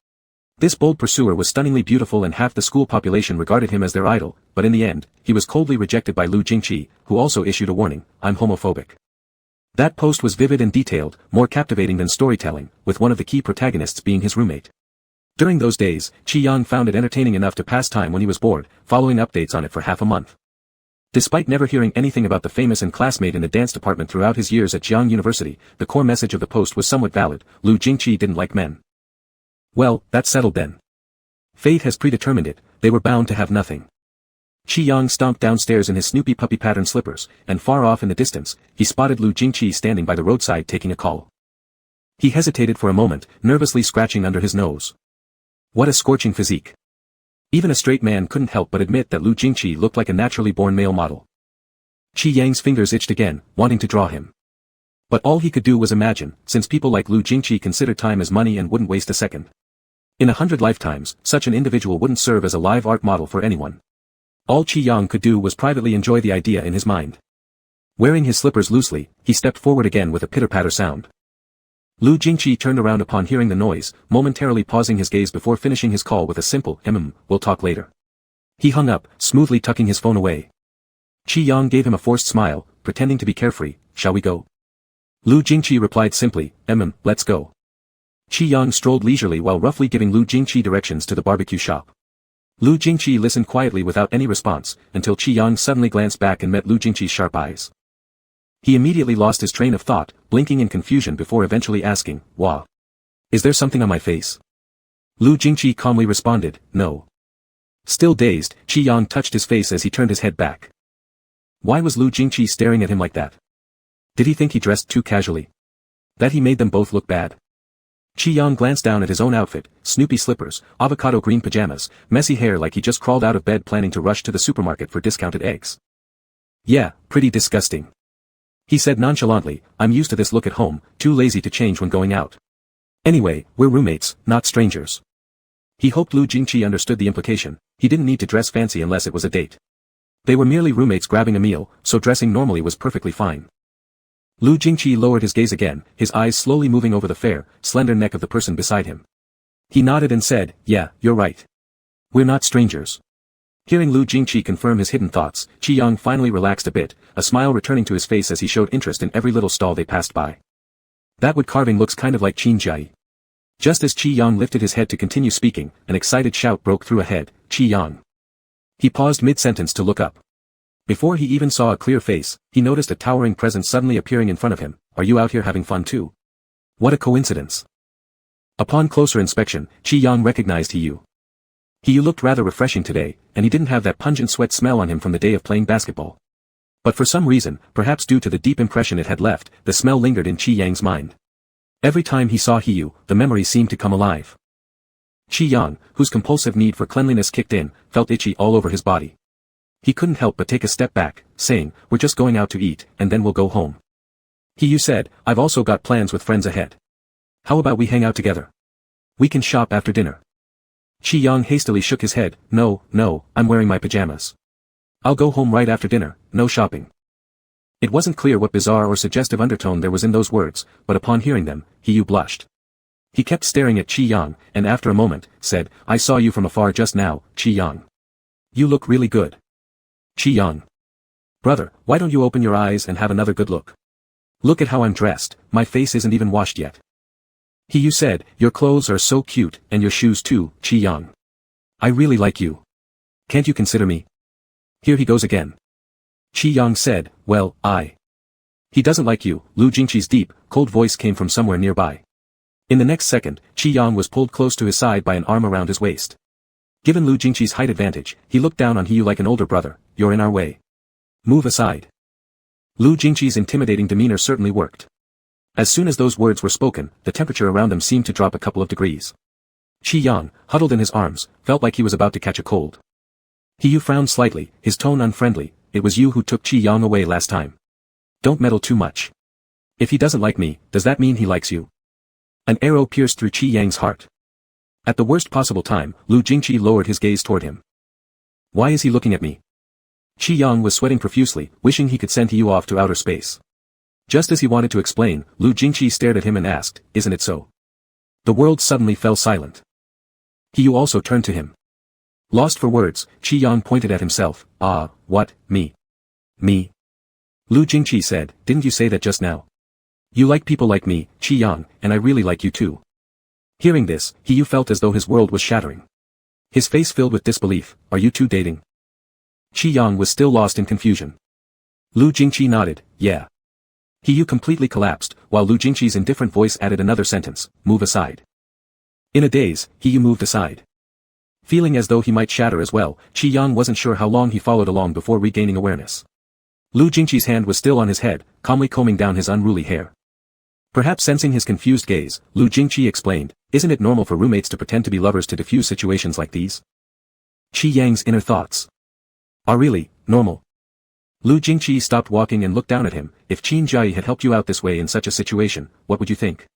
This bold pursuer was stunningly beautiful and half the school population regarded him as their idol, but in the end, he was coldly rejected by Lu Jingqi, who also issued a warning, I'm homophobic. That post was vivid and detailed, more captivating than storytelling, with one of the key protagonists being his roommate. During those days, Qi Yang found it entertaining enough to pass time when he was bored, following updates on it for half a month. Despite never hearing anything about the famous and classmate in the dance department throughout his years at Jiangcheng University, the core message of the post was somewhat valid, Lu Jingqi didn't like men. Well, that's settled then. Fate has predetermined it, they were bound to have nothing. Qi Yang stomped downstairs in his Snoopy puppy pattern slippers, and far off in the distance, he spotted Lu Jingqi standing by the roadside taking a call. He hesitated for a moment, nervously scratching under his nose. What a scorching physique. Even a straight man couldn't help but admit that Lu Jingqi looked like a naturally born male model. Qi Yang's fingers itched again, wanting to draw him. But all he could do was imagine, since people like Lu Jingqi considered time as money and wouldn't waste a second. In 100 lifetimes, such an individual wouldn't serve as a live art model for anyone. All Qi Yang could do was privately enjoy the idea in his mind. Wearing his slippers loosely, he stepped forward again with a pitter-patter sound. Lu Jingqi turned around upon hearing the noise, momentarily pausing his gaze before finishing his call with a simple, we'll talk later. He hung up, smoothly tucking his phone away. Qi Yang gave him a forced smile, pretending to be carefree, shall we go? Lu Jingqi replied simply, let's go. Qi Yang strolled leisurely while roughly giving Lu Jingqi directions to the barbecue shop. Lu Jingqi listened quietly without any response, until Qi Yang suddenly glanced back and met Lu Jingqi's sharp eyes. He immediately lost his train of thought, blinking in confusion before eventually asking, Wah. Is there something on my face? Lu Jingqi calmly responded, no. Still dazed, Qi Yang touched his face as he turned his head back. Why was Lu Jingqi staring at him like that? Did he think he dressed too casually? That he made them both look bad? Qi Yang glanced down at his own outfit, Snoopy slippers, avocado green pajamas, messy hair like he just crawled out of bed planning to rush to the supermarket for discounted eggs. Yeah, pretty disgusting. He said nonchalantly, I'm used to this look at home, too lazy to change when going out. Anyway, we're roommates, not strangers. He hoped Lu Jingqi understood the implication. He didn't need to dress fancy unless it was a date. They were merely roommates grabbing a meal, so dressing normally was perfectly fine. Lu Jingqi lowered his gaze again, his eyes slowly moving over the fair, slender neck of the person beside him. He nodded and said, "Yeah, you're right. We're not strangers." Hearing Lu Jingqi confirm his hidden thoughts, Qi Yang finally relaxed a bit, a smile returning to his face as he showed interest in every little stall they passed by. "That wood carving looks kind of like Qin Jai." Just as Qi Yang lifted his head to continue speaking, an excited shout broke through ahead, "Qi Yang!" He paused mid-sentence to look up. Before he even saw a clear face, he noticed a towering presence suddenly appearing in front of him. "Are you out here having fun too?" What a coincidence. Upon closer inspection, Qi Yang recognized He Yu looked rather refreshing today, and he didn't have that pungent sweat smell on him from the day of playing basketball. But for some reason, perhaps due to the deep impression it had left, the smell lingered in Qi Yang's mind. Every time he saw He Yu, the memory seemed to come alive. Qi Yang, whose compulsive need for cleanliness kicked in, felt itchy all over his body. He couldn't help but take a step back, saying, "We're just going out to eat, and then we'll go home." He Yu said, "I've also got plans with friends ahead. How about we hang out together? We can shop after dinner." Qi Yang hastily shook his head, No, I'm wearing my pajamas. I'll go home right after dinner, no shopping." It wasn't clear what bizarre or suggestive undertone there was in those words, but upon hearing them, He Yu blushed. He kept staring at Qi Yang, and after a moment, said, "I saw you from afar just now, Qi Yang. You look really good." Qi Yang. "Brother, why don't you open your eyes and have another good look? Look at how I'm dressed, my face isn't even washed yet." He Yu said, "Your clothes are so cute, and your shoes too, Qi Yang. I really like you. Can't you consider me?" "Here he goes again." Qi Yang said, "Well, He doesn't like you." Lu Jingqi's deep, cold voice came from somewhere nearby. In the next second, Qi Yang was pulled close to his side by an arm around his waist. Given Lu Jingqi's height advantage, he looked down on He Yu like an older brother. "You're in our way. Move aside." Lu Jingqi's intimidating demeanor certainly worked. As soon as those words were spoken, the temperature around them seemed to drop a couple of degrees. Qi Yang, huddled in his arms, felt like he was about to catch a cold. He Yu frowned slightly, his tone unfriendly. "It was you who took Qi Yang away last time. Don't meddle too much. If he doesn't like me, does that mean he likes you?" An arrow pierced through Qi Yang's heart. At the worst possible time, Lu Jingqi lowered his gaze toward him. "Why is he looking at me?" Qi Yang was sweating profusely, wishing he could send He Yu off to outer space. Just as he wanted to explain, Lu Jingqi stared at him and asked, "Isn't it so?" The world suddenly fell silent. He Yu also turned to him. Lost for words, Qi Yang pointed at himself. "Ah, what, me? Me?" Lu Jingqi said, "Didn't you say that just now? You like people like me, Qi Yang, and I really like you too." Hearing this, He Yu felt as though his world was shattering. His face filled with disbelief. "Are you two dating?" Qi Yang was still lost in confusion. Lu Jingqi nodded, "Yeah." He Yu completely collapsed, while Lu Jingqi's indifferent voice added another sentence, "Move aside." In a daze, He Yu moved aside. Feeling as though he might shatter as well, Qi Yang wasn't sure how long he followed along before regaining awareness. Lu Jingqi's hand was still on his head, calmly combing down his unruly hair. Perhaps sensing his confused gaze, Lu Jingqi explained, "Isn't it normal for roommates to pretend to be lovers to diffuse situations like these?" Qi Yang's inner thoughts. Are really normal? Lu Jingqi stopped walking and looked down at him. "If Qin Jai had helped you out this way in such a situation, what would you think?"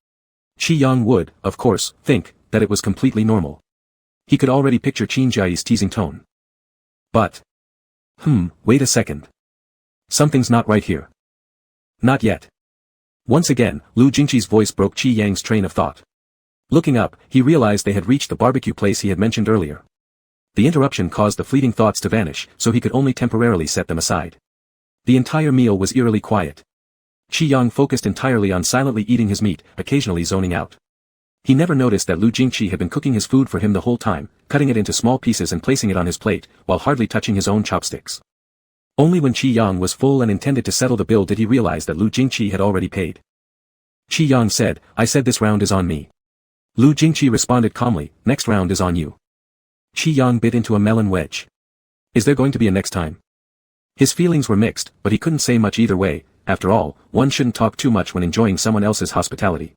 Qi Yang would, of course, think that it was completely normal. He could already picture Qin Jai's teasing tone. But... wait a second. Something's not right here. Not yet. Once again, Lu Jingqi's voice broke Qi Yang's train of thought. Looking up, he realized they had reached the barbecue place he had mentioned earlier. The interruption caused the fleeting thoughts to vanish, so he could only temporarily set them aside. The entire meal was eerily quiet. Qi Yang focused entirely on silently eating his meat, occasionally zoning out. He never noticed that Lu Jingqi had been cooking his food for him the whole time, cutting it into small pieces and placing it on his plate, while hardly touching his own chopsticks. Only when Qi Yang was full and intended to settle the bill did he realize that Lu Jingqi had already paid. Qi Yang said, "I said this round is on me." Lu Jingqi responded calmly, "Next round is on you." Qi Yang bit into a melon wedge. Is there going to be a next time? His feelings were mixed, but he couldn't say much either way. After all, one shouldn't talk too much when enjoying someone else's hospitality.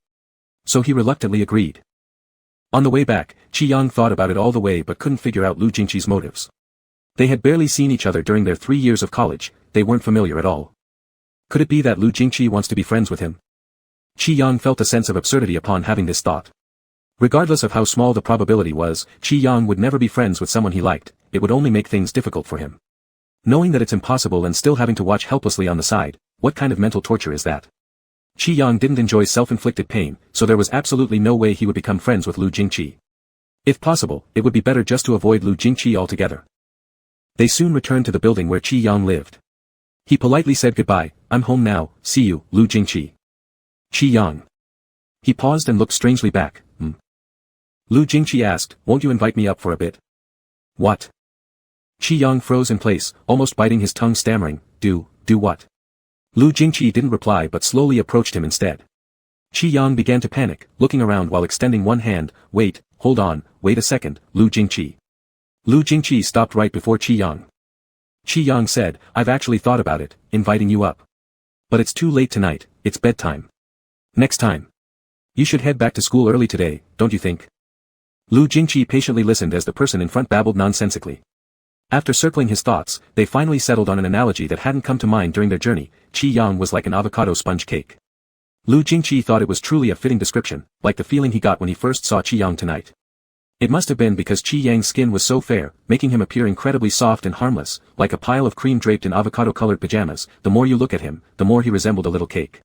So he reluctantly agreed. On the way back, Qi Yang thought about it all the way but couldn't figure out Lu Jingqi's motives. They had barely seen each other during their 3 years of college, they weren't familiar at all. Could it be that Lu Jingqi wants to be friends with him? Qi Yang felt a sense of absurdity upon having this thought. Regardless of how small the probability was, Qi Yang would never be friends with someone he liked, it would only make things difficult for him. Knowing that it's impossible and still having to watch helplessly on the side, what kind of mental torture is that? Qi Yang didn't enjoy self-inflicted pain, so there was absolutely no way he would become friends with Lu Jingqi. If possible, it would be better just to avoid Lu Jingqi altogether. They soon returned to the building where Qi Yang lived. He politely said goodbye, "I'm home now, see you, Lu Jingqi." Qi Yang. He paused and looked strangely back. Lu Jingqi asked, "Won't you invite me up for a bit?" "What?" Qi Yang froze in place, almost biting his tongue, stammering, Do what?" Lu Jingqi didn't reply but slowly approached him instead. Qi Yang began to panic, looking around while extending one hand. "Wait, hold on, wait a second, Lu Jingqi." Lu Jingqi stopped right before Qi Yang. Qi Yang said, "I've actually thought about it, inviting you up. But it's too late tonight, it's bedtime. Next time. You should head back to school early today, don't you think?" Lu Jingqi patiently listened as the person in front babbled nonsensically. After circling his thoughts, they finally settled on an analogy that hadn't come to mind during their journey. Qi Yang was like an avocado sponge cake. Lu Jingqi thought it was truly a fitting description, like the feeling he got when he first saw Qi Yang tonight. It must have been because Qi Yang's skin was so fair, making him appear incredibly soft and harmless, like a pile of cream draped in avocado-colored pajamas. The more you look at him, the more he resembled a little cake.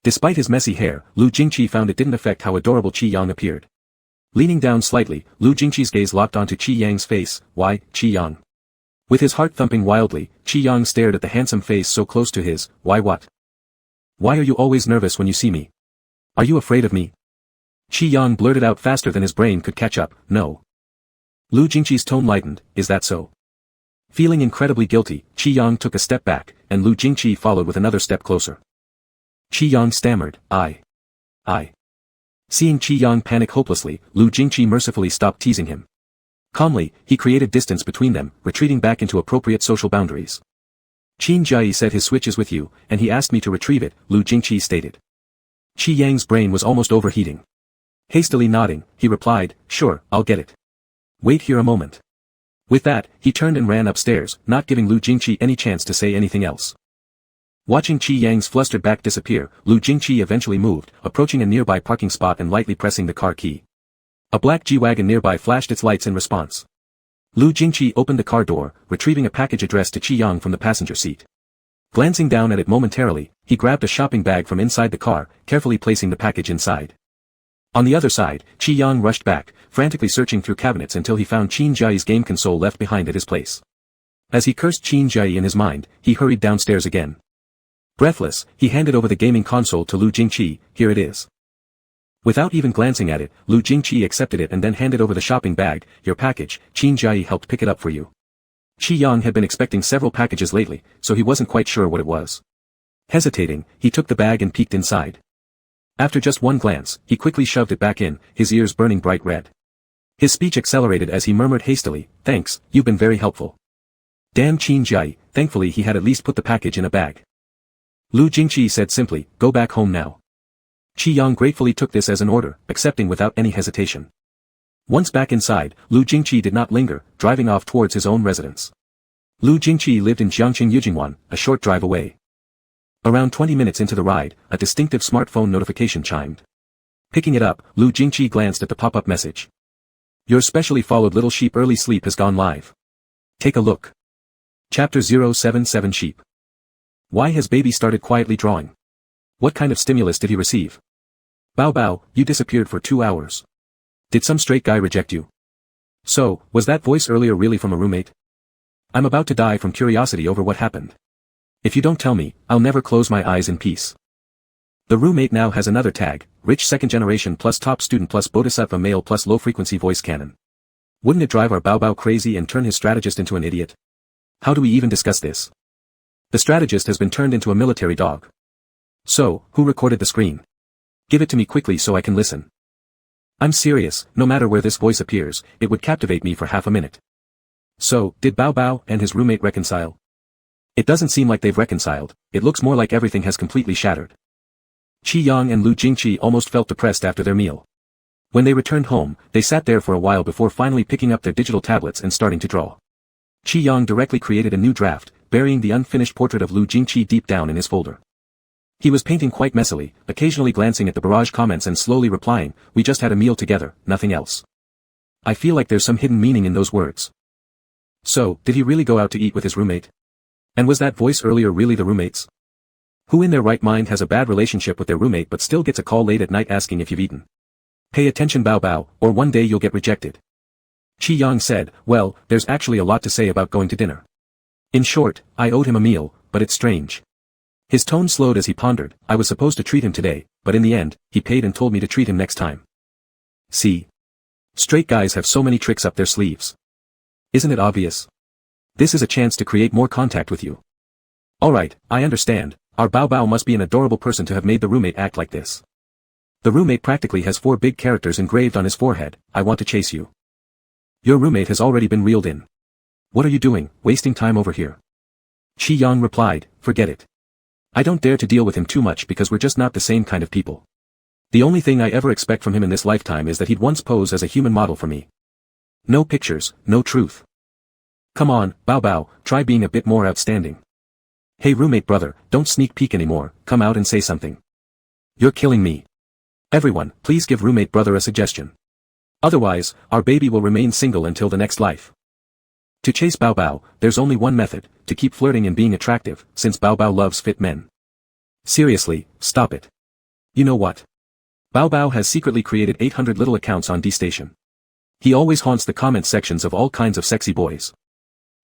Despite his messy hair, Lu Jingqi found it didn't affect how adorable Qi Yang appeared. Leaning down slightly, Lu Jingqi's gaze locked onto Qi Yang's face. "Why, Qi Yang?" With his heart thumping wildly, Qi Yang stared at the handsome face so close to his. "Why what? Why are you always nervous when you see me? Are you afraid of me?" Qi Yang blurted out faster than his brain could catch up, "No." Lu Jingqi's tone lightened. "Is that so?" Feeling incredibly guilty, Qi Yang took a step back, and Lu Jingqi followed with another step closer. Qi Yang stammered, I. Seeing Qi Yang panic hopelessly, Lu Jingqi mercifully stopped teasing him. Calmly, he created distance between them, retreating back into appropriate social boundaries. "Qin Jiayi said his switch is with you, and he asked me to retrieve it," Lu Jingqi stated. Qi Yang's brain was almost overheating. Hastily nodding, he replied, "Sure, I'll get it. Wait here a moment." With that, he turned and ran upstairs, not giving Lu Jingqi any chance to say anything else. Watching Qi Yang's flustered back disappear, Lu Jingqi eventually moved, approaching a nearby parking spot and lightly pressing the car key. A black G-Wagon nearby flashed its lights in response. Lu Jingqi opened the car door, retrieving a package addressed to Qi Yang from the passenger seat. Glancing down at it momentarily, he grabbed a shopping bag from inside the car, carefully placing the package inside. On the other side, Qi Yang rushed back, frantically searching through cabinets until he found Qin Jiayi's game console left behind at his place. As he cursed Qin Jiayi in his mind, he hurried downstairs again. Breathless, he handed over the gaming console to Lu Jingqi. "Here it is." Without even glancing at it, Lu Jingqi accepted it and then handed over the shopping bag. "Your package, Qin Jiayi helped pick it up for you." Qi Yang had been expecting several packages lately, so he wasn't quite sure what it was. Hesitating, he took the bag and peeked inside. After just one glance, he quickly shoved it back in, his ears burning bright red. His speech accelerated as he murmured hastily, "Thanks, you've been very helpful." Damn Qin Jiayi, thankfully he had at least put the package in a bag. Lu Jingqi said simply, "Go back home now." Qi Yang gratefully took this as an order, accepting without any hesitation. Once back inside, Lu Jingqi did not linger, driving off towards his own residence. Lu Jingqi lived in Jiangcheng University, a short drive away. Around 20 minutes into the ride, a distinctive smartphone notification chimed. Picking it up, Lu Jingqi glanced at the pop-up message. "Your specially followed little sheep early sleep has gone live. Take a look." Chapter 077 Sheep. Why has baby started quietly drawing? What kind of stimulus did he receive? Bao Bao, you disappeared for 2 hours. Did some straight guy reject you? So, was that voice earlier really from a roommate? I'm about to die from curiosity over what happened. If you don't tell me, I'll never close my eyes in peace. The roommate now has another tag, rich second generation plus top student plus bodhisattva male plus low frequency voice cannon. Wouldn't it drive our Bao Bao crazy and turn his strategist into an idiot? How do we even discuss this? The strategist has been turned into a military dog. So, who recorded the screen? Give it to me quickly so I can listen. I'm serious, no matter where this voice appears, it would captivate me for half a minute. So, did Bao Bao and his roommate reconcile? It doesn't seem like they've reconciled, it looks more like everything has completely shattered. Qi Yang and Lu Jingqi almost felt depressed after their meal. When they returned home, they sat there for a while before finally picking up their digital tablets and starting to draw. Qi Yang directly created a new draft, burying the unfinished portrait of Lu Jingqi deep down in his folder. He was painting quite messily, occasionally glancing at the barrage comments and slowly replying, "We just had a meal together, nothing else." I feel like there's some hidden meaning in those words. So, did he really go out to eat with his roommate? And was that voice earlier really the roommate's? Who in their right mind has a bad relationship with their roommate but still gets a call late at night asking if you've eaten? Pay attention Bao Bao, or one day you'll get rejected. Qi Yang said, "Well, there's actually a lot to say about going to dinner. In short, I owed him a meal, but it's strange." His tone slowed as he pondered. "I was supposed to treat him today, but in the end, he paid and told me to treat him next time. See? Straight guys have so many tricks up their sleeves. Isn't it obvious? This is a chance to create more contact with you. Alright, I understand, our Bao Bao must be an adorable person to have made the roommate act like this. The roommate practically has 4 big characters engraved on his forehead, I want to chase you. Your roommate has already been reeled in. What are you doing, wasting time over here?" Qi Yang replied, "Forget it. I don't dare to deal with him too much because we're just not the same kind of people. The only thing I ever expect from him in this lifetime is that he'd once pose as a human model for me. No pictures, no truth. Come on, Bao Bao, try being a bit more outstanding. Hey roommate brother, don't sneak peek anymore, come out and say something. You're killing me. Everyone, please give roommate brother a suggestion. Otherwise, our baby will remain single until the next life." To chase Bao Bao, there's only one method, to keep flirting and being attractive, since Bao Bao loves fit men. Seriously, stop it. You know what? Bao Bao has secretly created 800 little accounts on D-Station. He always haunts the comment sections of all kinds of sexy boys.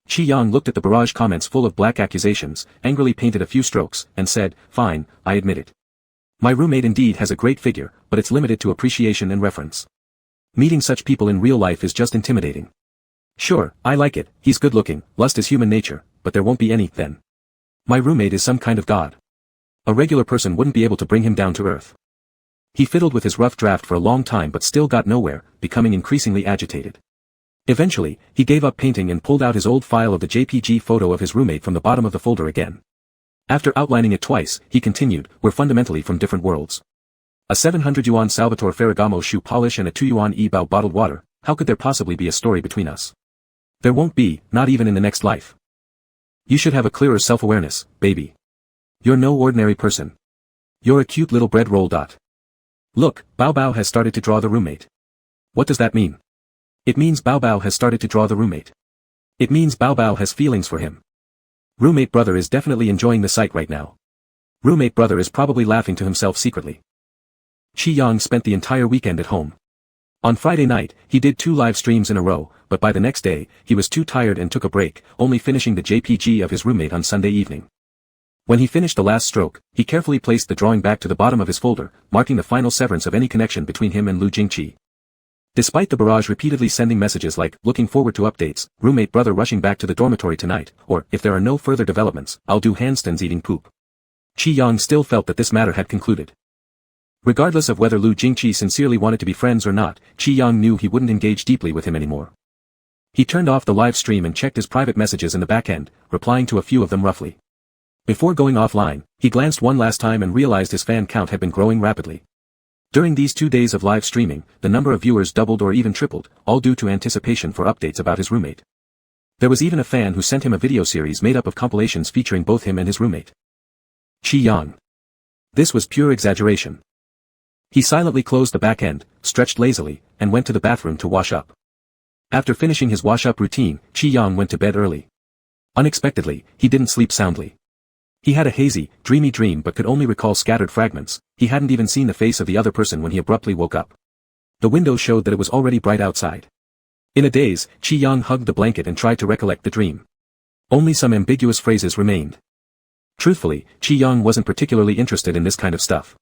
Qi Yang looked at the barrage comments full of black accusations, angrily painted a few strokes, and said, "Fine, I admit it. My roommate indeed has a great figure, but it's limited to appreciation and reference. Meeting such people in real life is just intimidating. Sure, I like it, he's good looking, lust is human nature, but there won't be any, then. My roommate is some kind of god. A regular person wouldn't be able to bring him down to earth." He fiddled with his rough draft for a long time but still got nowhere, becoming increasingly agitated. Eventually, he gave up painting and pulled out his old file of the JPG photo of his roommate from the bottom of the folder again. After outlining it twice, he continued, "We're fundamentally from different worlds. A 700 yuan Salvatore Ferragamo shoe polish and a 2 yuan Ibao bottled water, how could there possibly be a story between us? There won't be, not even in the next life. You should have a clearer self-awareness, baby. You're no ordinary person. You're a cute little bread roll dot. Look, Bao Bao has started to draw the roommate. What does that mean? It means Bao Bao has started to draw the roommate. It means Bao Bao has feelings for him. Roommate brother is definitely enjoying the sight right now. Roommate brother is probably laughing to himself secretly." Qi Yang spent the entire weekend at home. On Friday night, he did 2 live streams in a row, but by the next day, he was too tired and took a break, only finishing the JPG of his roommate on Sunday evening. When he finished the last stroke, he carefully placed the drawing back to the bottom of his folder, marking the final severance of any connection between him and Lu Jingqi. Despite the barrage repeatedly sending messages like, "Looking forward to updates, roommate brother rushing back to the dormitory tonight," or, "If there are no further developments, I'll do handstands eating poop," Qi Yang still felt that this matter had concluded. Regardless of whether Lu Jingqi sincerely wanted to be friends or not, Qi Yang knew he wouldn't engage deeply with him anymore. He turned off the live stream and checked his private messages in the back end, replying to a few of them roughly. Before going offline, he glanced one last time and realized his fan count had been growing rapidly. During these 2 days of live streaming, the number of viewers doubled or even tripled, all due to anticipation for updates about his roommate. There was even a fan who sent him a video series made up of compilations featuring both him and his roommate. Qi Yang. This was pure exaggeration. He silently closed the back end, stretched lazily, and went to the bathroom to wash up. After finishing his wash-up routine, Qi Yang went to bed early. Unexpectedly, he didn't sleep soundly. He had a hazy, dreamy dream but could only recall scattered fragments. He hadn't even seen the face of the other person when he abruptly woke up. The window showed that it was already bright outside. In a daze, Qi Yang hugged the blanket and tried to recollect the dream. Only some ambiguous phrases remained. Truthfully, Qi Yang wasn't particularly interested in this kind of stuff.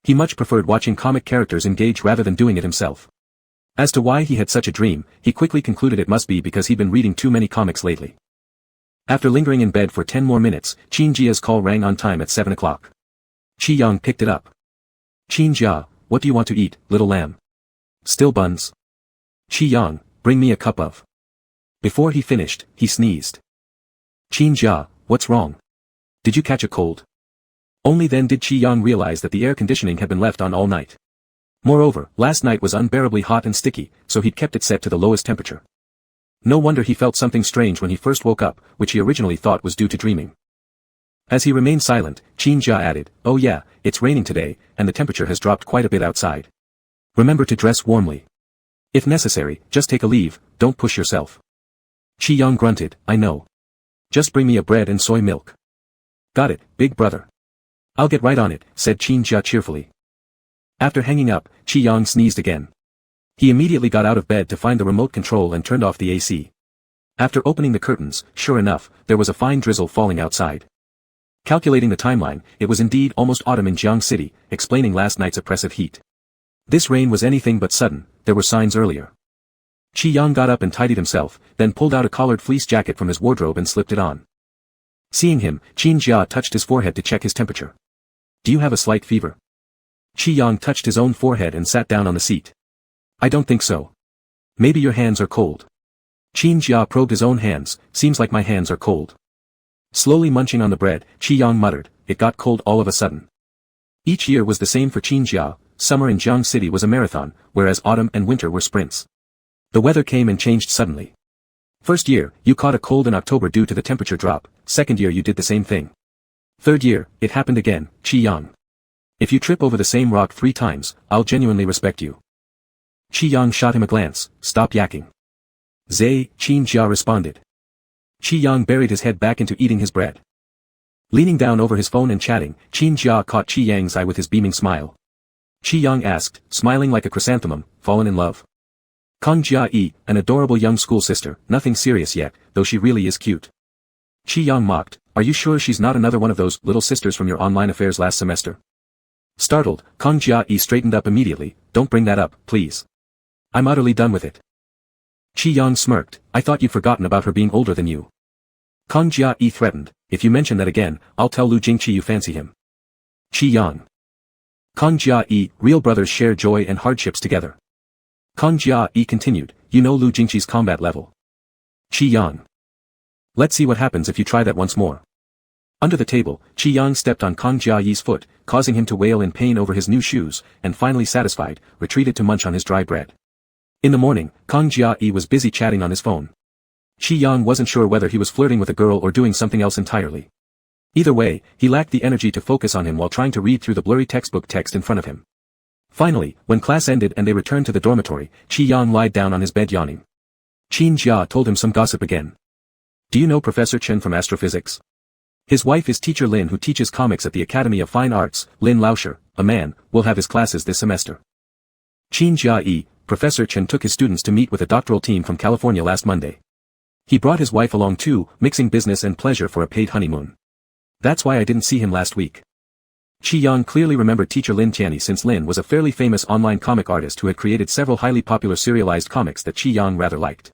He much preferred watching comic characters engage rather than doing it himself. As to why he had such a dream, he quickly concluded it must be because he'd been reading too many comics lately. After lingering in bed for 10 more minutes, Qin Jia's call rang on time at 7 o'clock. Qi Yang picked it up. "Qin Jia, what do you want to eat, little lamb? Still buns?" "Qi Yang, bring me a cup of." Before he finished, he sneezed. "Qin Jia, what's wrong? Did you catch a cold?" Only then did Qi Yang realize that the air conditioning had been left on all night. Moreover, last night was unbearably hot and sticky, so he'd kept it set to the lowest temperature. No wonder he felt something strange when he first woke up, which he originally thought was due to dreaming. As he remained silent, Qin Jia added, "Oh yeah, it's raining today, and the temperature has dropped quite a bit outside. Remember to dress warmly. If necessary, just take a leave, don't push yourself." Qi Yang grunted, "I know. Just bring me a bread and soy milk." "Got it, big brother. I'll get right on it," said Qin Jia cheerfully. After hanging up, Qi Yang sneezed again. He immediately got out of bed to find the remote control and turned off the AC. After opening the curtains, sure enough, there was a fine drizzle falling outside. Calculating the timeline, it was indeed almost autumn in Jiangcheng City, explaining last night's oppressive heat. This rain was anything but sudden, there were signs earlier. Qi Yang got up and tidied himself, then pulled out a collared fleece jacket from his wardrobe and slipped it on. Seeing him, Qin Jia touched his forehead to check his temperature. "Do you have a slight fever?" Qi Yang touched his own forehead and sat down on the seat. "I don't think so. Maybe your hands are cold." Qin Jia probed his own hands, "Seems like my hands are cold." Slowly munching on the bread, Qi Yang muttered, "It got cold all of a sudden." Each year was the same for Qin Jia. Summer in Jiangcheng City was a marathon, whereas autumn and winter were sprints. The weather came and changed suddenly. First year, you caught a cold in October due to the temperature drop. Second year you did the same thing. Third year, it happened again, Qi Yang. If you trip over the same rock 3 times, I'll genuinely respect you. Qi Yang shot him a glance, "Stop yakking." "Zay," Qin Jia responded. Qi Yang buried his head back into eating his bread. Leaning down over his phone and chatting, Qin Jia caught Qi Yang's eye with his beaming smile. Qi Yang asked, smiling like a chrysanthemum, "Fallen in love?" "Kong Jia Yi, an adorable young school sister, nothing serious yet, though she really is cute." Qi Yang mocked, "Are you sure she's not another one of those little sisters from your online affairs last semester?" Startled, Kong Jia Yi straightened up immediately, "Don't bring that up, please. I'm utterly done with it." Qi Yang smirked, "I thought you'd forgotten about her being older than you." Kong Jia Yi threatened, "If you mention that again, I'll tell Lu Jingqi you fancy him." Qi Yang. Kong Jia Yi, real brothers share joy and hardships together. Kong Jia Yi continued, "You know Lu Jingqi's combat level." Qi Yang. "Let's see what happens if you try that once more." Under the table, Qi Yang stepped on Kong Jia Yi's foot, causing him to wail in pain over his new shoes, and finally satisfied, retreated to munch on his dry bread. In the morning, Kong Jia Yi was busy chatting on his phone. Qi Yang wasn't sure whether he was flirting with a girl or doing something else entirely. Either way, he lacked the energy to focus on him while trying to read through the blurry textbook text in front of him. Finally, when class ended and they returned to the dormitory, Qi Yang lied down on his bed yawning. Qin Jia told him some gossip again. "Do you know Professor Chen from astrophysics? His wife is Teacher Lin, who teaches comics at the Academy of Fine Arts. Lin Lauscher, a man, will have his classes this semester." Qin Jia Yi, Professor Chen took his students to meet with a doctoral team from California last Monday. He brought his wife along too, mixing business and pleasure for a paid honeymoon. "That's why I didn't see him last week." Qi Yang clearly remembered Teacher Lin Tianyi, since Lin was a fairly famous online comic artist who had created several highly popular serialized comics that Qi Yang rather liked.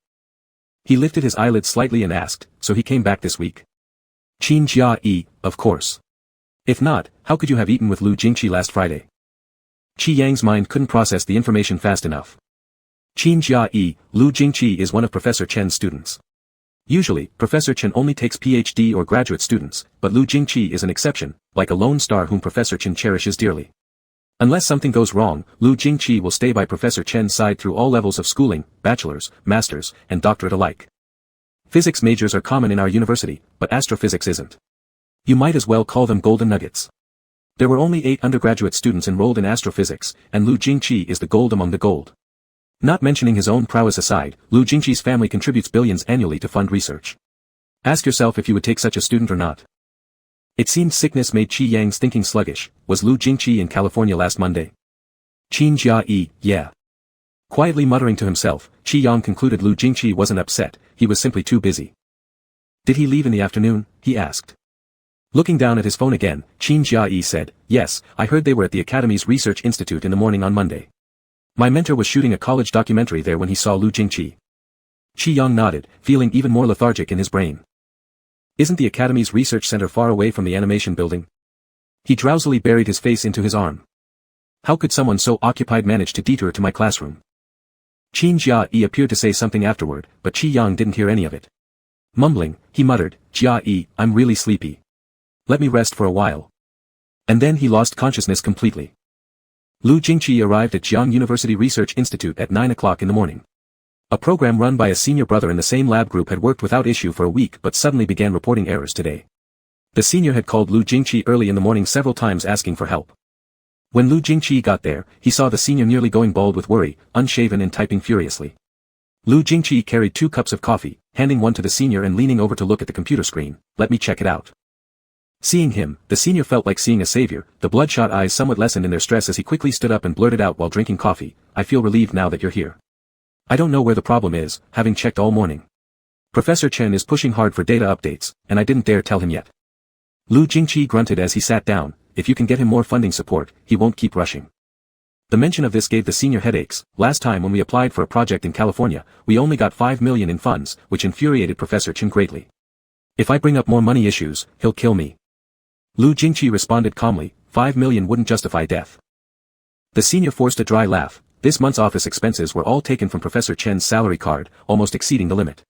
He lifted his eyelids slightly and asked, "So he came back this week?" Qin Jia Yi, "Of course. If not, how could you have eaten with Lu Jingqi last Friday?" Qi Yang's mind couldn't process the information fast enough. Qin Jia Yi, Lu Jingqi is one of Professor Chen's students. Usually, Professor Chen only takes PhD or graduate students, but Lu Jingqi is an exception, like a lone star whom Professor Chen cherishes dearly. Unless something goes wrong, Lu Jingqi will stay by Professor Chen's side through all levels of schooling, bachelor's, master's, and doctorate alike. Physics majors are common in our university, but astrophysics isn't. You might as well call them golden nuggets. There were only 8 undergraduate students enrolled in astrophysics, and Lu Jingqi is the gold among the gold. Not mentioning his own prowess aside, Lu Jingqi's family contributes billions annually to fund research. Ask yourself if you would take such a student or not. It seemed sickness made Qi Yang's thinking sluggish. Was Lu Jingqi in California last Monday? Qin Jia Yi, yeah. Quietly muttering to himself, Qi Yang concluded Lu Jingqi wasn't upset, he was simply too busy. Did he leave in the afternoon? He asked. Looking down at his phone again, Qin Jia Yi said, "Yes, I heard they were at the Academy's Research Institute in the morning on Monday. My mentor was shooting a college documentary there when he saw Lu Jingqi." Qi Yang nodded, feeling even more lethargic in his brain. Isn't the Academy's research center far away from the animation building? He drowsily buried his face into his arm. How could someone so occupied manage to detour to my classroom? Qin Jia Yi appeared to say something afterward, but Qi Yang didn't hear any of it. Mumbling, he muttered, "Jia Yi, I'm really sleepy. Let me rest for a while." And then he lost consciousness completely. Lu Jingqi arrived at Jiangcheng University Research Institute at 9 o'clock in the morning. A program run by a senior brother in the same lab group had worked without issue for a week but suddenly began reporting errors today. The senior had called Lu Jingqi early in the morning several times asking for help. When Lu Jingqi got there, he saw the senior nearly going bald with worry, unshaven and typing furiously. Lu Jingqi carried 2 cups of coffee, handing one to the senior and leaning over to look at the computer screen. "Let me check it out." Seeing him, the senior felt like seeing a savior, the bloodshot eyes somewhat lessened in their stress as he quickly stood up and blurted out while drinking coffee, "I feel relieved now that you're here. I don't know where the problem is, having checked all morning. Professor Chen is pushing hard for data updates, and I didn't dare tell him yet." Lu Jingqi grunted as he sat down. If you can get him more funding support, he won't keep rushing. The mention of this gave the senior headaches. Last time when we applied for a project in California, we only got 5 million in funds, which infuriated Professor Chen greatly. "If I bring up more money issues, he'll kill me." Lu Jingqi responded calmly, 5 million wouldn't justify death. The senior forced a dry laugh. This month's office expenses were all taken from Professor Chen's salary card, almost exceeding the limit.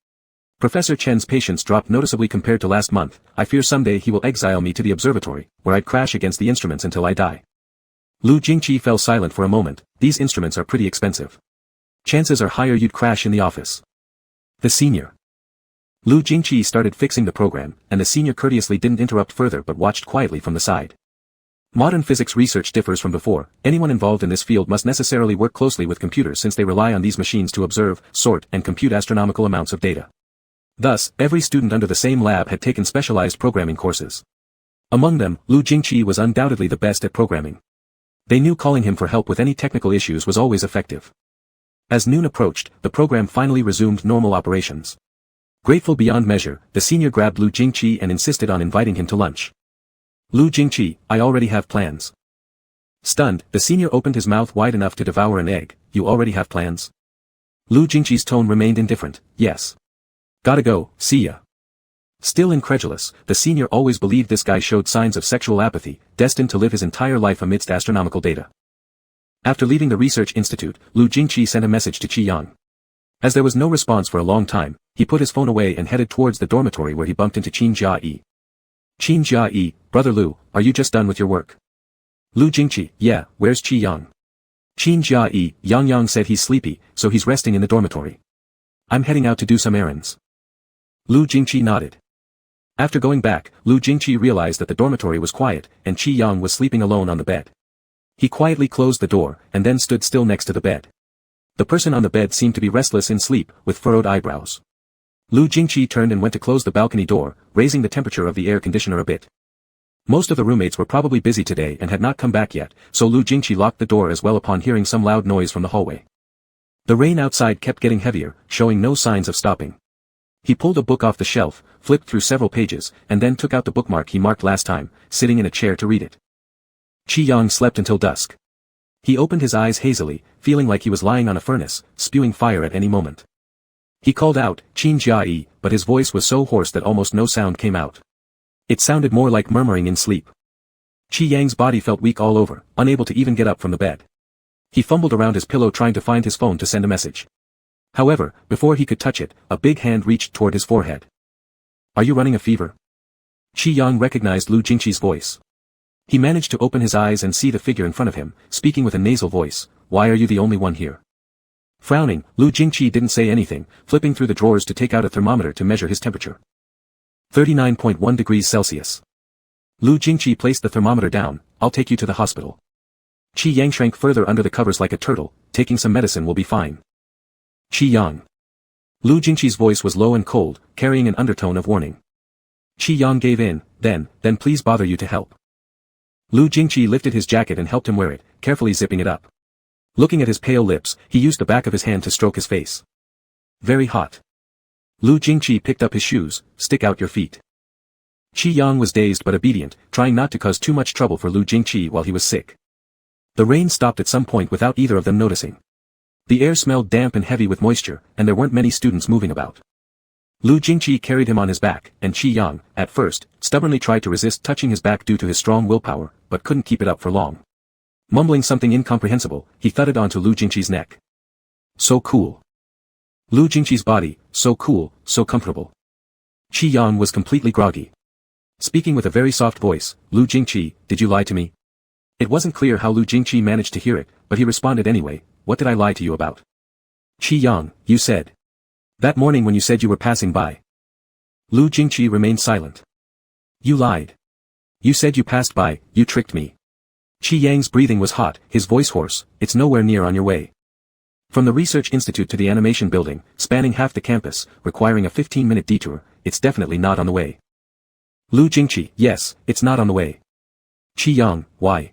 Professor Chen's patience dropped noticeably compared to last month. "I fear someday he will exile me to the observatory, where I'd crash against the instruments until I die." Lu Jingqi fell silent for a moment. "These instruments are pretty expensive. Chances are higher you'd crash in the office." The senior. Lu Jingqi started fixing the program, and the senior courteously didn't interrupt further but watched quietly from the side. Modern physics research differs from before. Anyone involved in this field must necessarily work closely with computers since they rely on these machines to observe, sort, and compute astronomical amounts of data. Thus, every student under the same lab had taken specialized programming courses. Among them, Lu Jingqi was undoubtedly the best at programming. They knew calling him for help with any technical issues was always effective. As noon approached, the program finally resumed normal operations. Grateful beyond measure, the senior grabbed Lu Jingqi and insisted on inviting him to lunch. "Lu Jingqi, I already have plans." Stunned, the senior opened his mouth wide enough to devour an egg. "You already have plans?" Lu Jingqi's tone remained indifferent. "Yes. Gotta go, see ya." Still incredulous, the senior always believed this guy showed signs of sexual apathy, destined to live his entire life amidst astronomical data. After leaving the research institute, Lu Jingqi sent a message to Qi Yang. As there was no response for a long time, he put his phone away and headed towards the dormitory where he bumped into Qin Jia-yi. "Qin Jia-yi, brother Lu, are you just done with your work?" Lu Jingqi, "Yeah, where's Qi Yang?" Qin Jia-yi, "Yang said he's sleepy, so he's resting in the dormitory. I'm heading out to do some errands." Lu Jingqi nodded. After going back, Lu Jingqi realized that the dormitory was quiet, and Qi Yang was sleeping alone on the bed. He quietly closed the door, and then stood still next to the bed. The person on the bed seemed to be restless in sleep, with furrowed eyebrows. Lu Jingqi turned and went to close the balcony door, raising the temperature of the air conditioner a bit. Most of the roommates were probably busy today and had not come back yet, so Lu Jingqi locked the door as well upon hearing some loud noise from the hallway. The rain outside kept getting heavier, showing no signs of stopping. He pulled a book off the shelf, flipped through several pages, and then took out the bookmark he marked last time, sitting in a chair to read it. Qi Yang slept until dusk. He opened his eyes hazily, feeling like he was lying on a furnace, spewing fire at any moment. He called out, "Qin Jia-yi," but his voice was so hoarse that almost no sound came out. It sounded more like murmuring in sleep. Qi Yang's body felt weak all over, unable to even get up from the bed. He fumbled around his pillow trying to find his phone to send a message. However, before he could touch it, a big hand reached toward his forehead. "Are you running a fever?" Qi Yang recognized Lu Jingqi's voice. He managed to open his eyes and see the figure in front of him, speaking with a nasal voice. "Why are you the only one here?" Frowning, Lu Jingqi didn't say anything, flipping through the drawers to take out a thermometer to measure his temperature. 39.1 degrees Celsius. Lu Jingqi placed the thermometer down. "I'll take you to the hospital." Qi Yang shrank further under the covers like a turtle. "Taking some medicine will be fine." Qi Yang. Lu Jingqi's voice was low and cold, carrying an undertone of warning. Qi Yang gave in. Then please bother you to help." Lu Jingqi lifted his jacket and helped him wear it, carefully zipping it up. Looking at his pale lips, he used the back of his hand to stroke his face. "Very hot." Lu Jingqi picked up his shoes. "Stick out your feet." Qi Yang was dazed but obedient, trying not to cause too much trouble for Lu Jingqi while he was sick. The rain stopped at some point without either of them noticing. The air smelled damp and heavy with moisture, and there weren't many students moving about. Lu Jingqi carried him on his back, and Qi Yang, at first, stubbornly tried to resist touching his back due to his strong willpower, but couldn't keep it up for long. Mumbling something incomprehensible, he thudded onto Lu Jingqi's neck. "So cool." Lu Jingqi's body, so cool, so comfortable. Qi Yang was completely groggy. Speaking with a very soft voice, "Lu Jingqi, did you lie to me?" It wasn't clear how Lu Jingqi managed to hear it, but he responded anyway. "What did I lie to you about?" "Qi Yang, you said. That morning when you said you were passing by." Lu Jingqi remained silent. You lied. You said you passed by, you tricked me. Qi Yang's breathing was hot, his voice hoarse. It's nowhere near on your way. From the Research Institute to the Animation Building, spanning half the campus, requiring a 15-minute detour, it's definitely not on the way. Lu Jingqi, yes, it's not on the way. Qi Yang, why?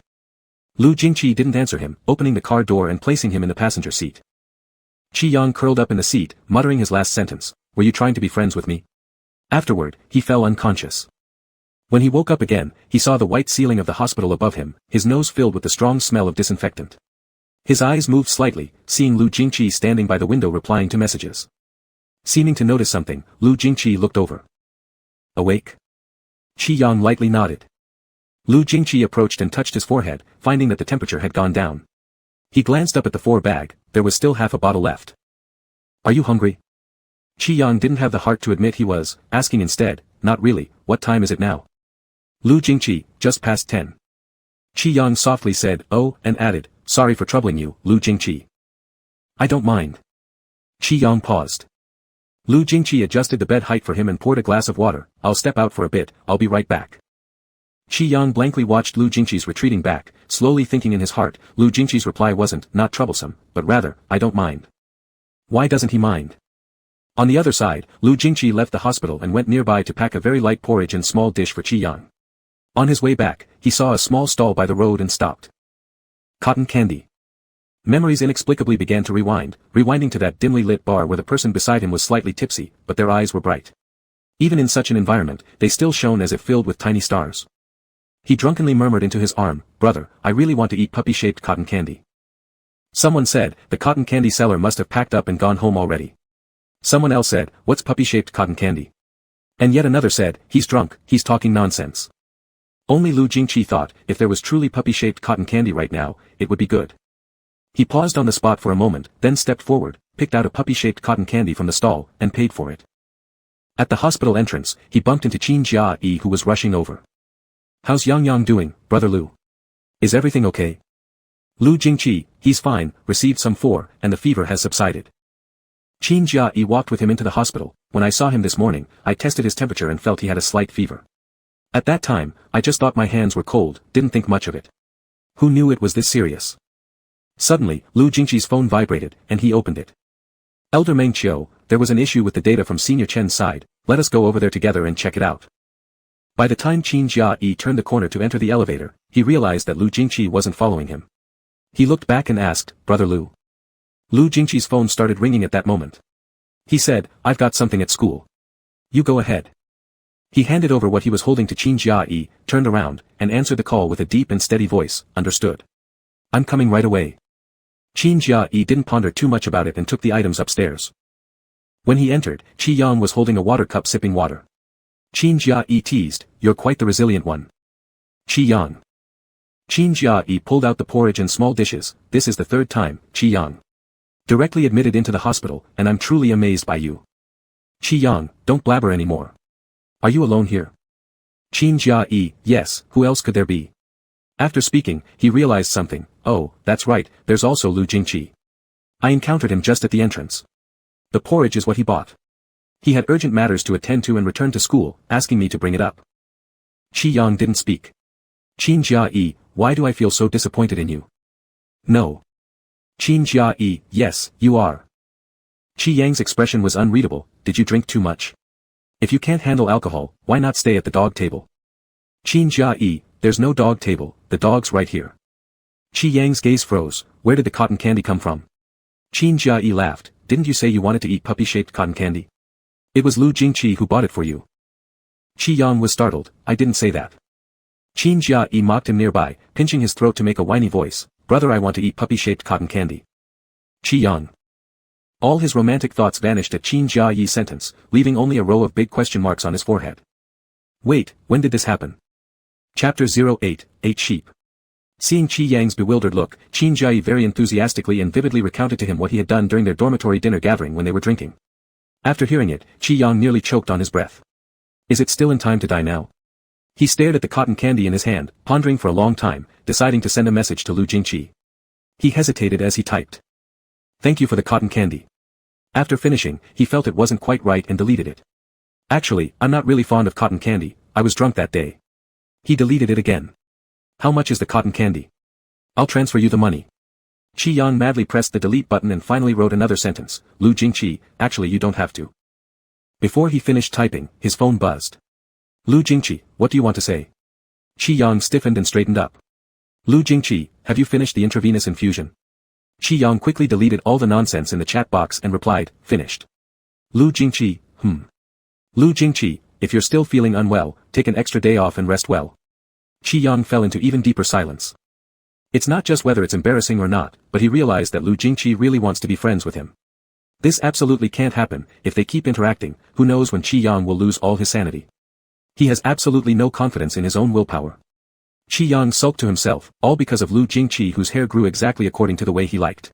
Lu Jingqi didn't answer him, opening the car door and placing him in the passenger seat. Qi Yang curled up in the seat, muttering his last sentence, were you trying to be friends with me? Afterward, he fell unconscious. When he woke up again, he saw the white ceiling of the hospital above him, his nose filled with the strong smell of disinfectant. His eyes moved slightly, seeing Lu Jingqi standing by the window replying to messages. Seeming to notice something, Lu Jingqi looked over. Awake? Qi Yang lightly nodded. Lu Jingqi approached and touched his forehead, finding that the temperature had gone down. He glanced up at the 4 bag, there was still half a bottle left. Are you hungry? Qi Yang didn't have the heart to admit he was, asking instead, not really, what time is it now? Lu Jingqi, just past 10. Qi Yang softly said, oh, and added, sorry for troubling you, Lu Jingqi. I don't mind. Qi Yang paused. Lu Jingqi adjusted the bed height for him and poured a glass of water. I'll step out for a bit, I'll be right back. Qi Yang blankly watched Lu Jingqi's retreating back, slowly thinking in his heart, Lu Jingqi's reply wasn't, not troublesome, but rather, I don't mind. Why doesn't he mind? On the other side, Lu Jingqi left the hospital and went nearby to pack a very light porridge and small dish for Qi Yang. On his way back, he saw a small stall by the road and stopped. Cotton candy. Memories inexplicably began to rewinding to that dimly lit bar where the person beside him was slightly tipsy, but their eyes were bright. Even in such an environment, they still shone as if filled with tiny stars. He drunkenly murmured into his arm, brother, I really want to eat puppy-shaped cotton candy. Someone said, the cotton candy seller must have packed up and gone home already. Someone else said, what's puppy-shaped cotton candy? And yet another said, he's drunk, he's talking nonsense. Only Lu Jingqi thought, if there was truly puppy-shaped cotton candy right now, it would be good. He paused on the spot for a moment, then stepped forward, picked out a puppy-shaped cotton candy from the stall, and paid for it. At the hospital entrance, he bumped into Qin Jia-yi who was rushing over. How's Yang Yang doing, brother Lu? Is everything okay? Lu Jingqi, he's fine, received some 4, and the fever has subsided. Qin Jia-yi walked with him into the hospital. When I saw him this morning, I tested his temperature and felt he had a slight fever. At that time, I just thought my hands were cold, didn't think much of it. Who knew it was this serious? Suddenly, Lu Jingqi's phone vibrated, and he opened it. Elder Meng Qiu, there was an issue with the data from Senior Chen's side, let us go over there together and check it out. By the time Qin Jia-yi turned the corner to enter the elevator, he realized that Lu Jingqi wasn't following him. He looked back and asked, brother Lu. Lu Jingqi's phone started ringing at that moment. He said, I've got something at school. You go ahead. He handed over what he was holding to Qin Jia-yi, turned around, and answered the call with a deep and steady voice, understood. I'm coming right away. Qin Jia-yi didn't ponder too much about it and took the items upstairs. When he entered, Qi Yang was holding a water cup sipping water. Qin Jia-yi teased, you're quite the resilient one. Qi Yang. Qin Jia-yi pulled out the porridge and small dishes, this is the 3rd time, Qi Yang. Directly admitted into the hospital, and I'm truly amazed by you. Qi Yang, don't blabber anymore. Are you alone here? Qin Jia-yi, yes, who else could there be? After speaking, he realized something, oh, that's right, there's also Lu Jingqi. I encountered him just at the entrance. The porridge is what he bought. He had urgent matters to attend to and returned to school, asking me to bring it up. Qi Yang didn't speak. Qin Jia-yi, why do I feel so disappointed in you? No. Qin Jia-yi, yes, you are. Qi Yang's expression was unreadable, did you drink too much? If you can't handle alcohol, why not stay at the dog table? Qin Jia-yi, there's no dog table, the dog's right here. Qi Yang's gaze froze, where did the cotton candy come from? Qin Jia-yi laughed, didn't you say you wanted to eat puppy-shaped cotton candy? It was Lu Jingqi who bought it for you. Qi Yang was startled, I didn't say that. Qin Jia-yi mocked him nearby, pinching his throat to make a whiny voice, brother I want to eat puppy-shaped cotton candy. Qi Yang. All his romantic thoughts vanished at Qin Jia-yi's sentence, leaving only a row of big question marks on his forehead. Wait, when did this happen? Chapter 08, 8 Sheep. Seeing Qi Yang's bewildered look, Qin Jia-yi very enthusiastically and vividly recounted to him what he had done during their dormitory dinner gathering when they were drinking. After hearing it, Qi Yang nearly choked on his breath. Is it still in time to die now? He stared at the cotton candy in his hand, pondering for a long time, deciding to send a message to Lu Jingqi. He hesitated as he typed. Thank you for the cotton candy. After finishing, he felt it wasn't quite right and deleted it. Actually, I'm not really fond of cotton candy, I was drunk that day. He deleted it again. How much is the cotton candy? I'll transfer you the money. Qi Yang madly pressed the delete button and finally wrote another sentence. Lu Jingqi, actually you don't have to. Before he finished typing, his phone buzzed. Lu Jingqi, what do you want to say? Qi Yang stiffened and straightened up. Lu Jingqi, have you finished the intravenous infusion? Qi Yang quickly deleted all the nonsense in the chat box and replied, finished. Lu Jingqi, Lu Jingqi, if you're still feeling unwell, take an extra day off and rest well. Qi Yang fell into even deeper silence. It's not just whether it's embarrassing or not, but he realized that Lu Jingqi really wants to be friends with him. This absolutely can't happen. If they keep interacting, who knows when Qi Yang will lose all his sanity. He has absolutely no confidence in his own willpower. Qi Yang sulked to himself, all because of Lu Jingqi whose hair grew exactly according to the way he liked.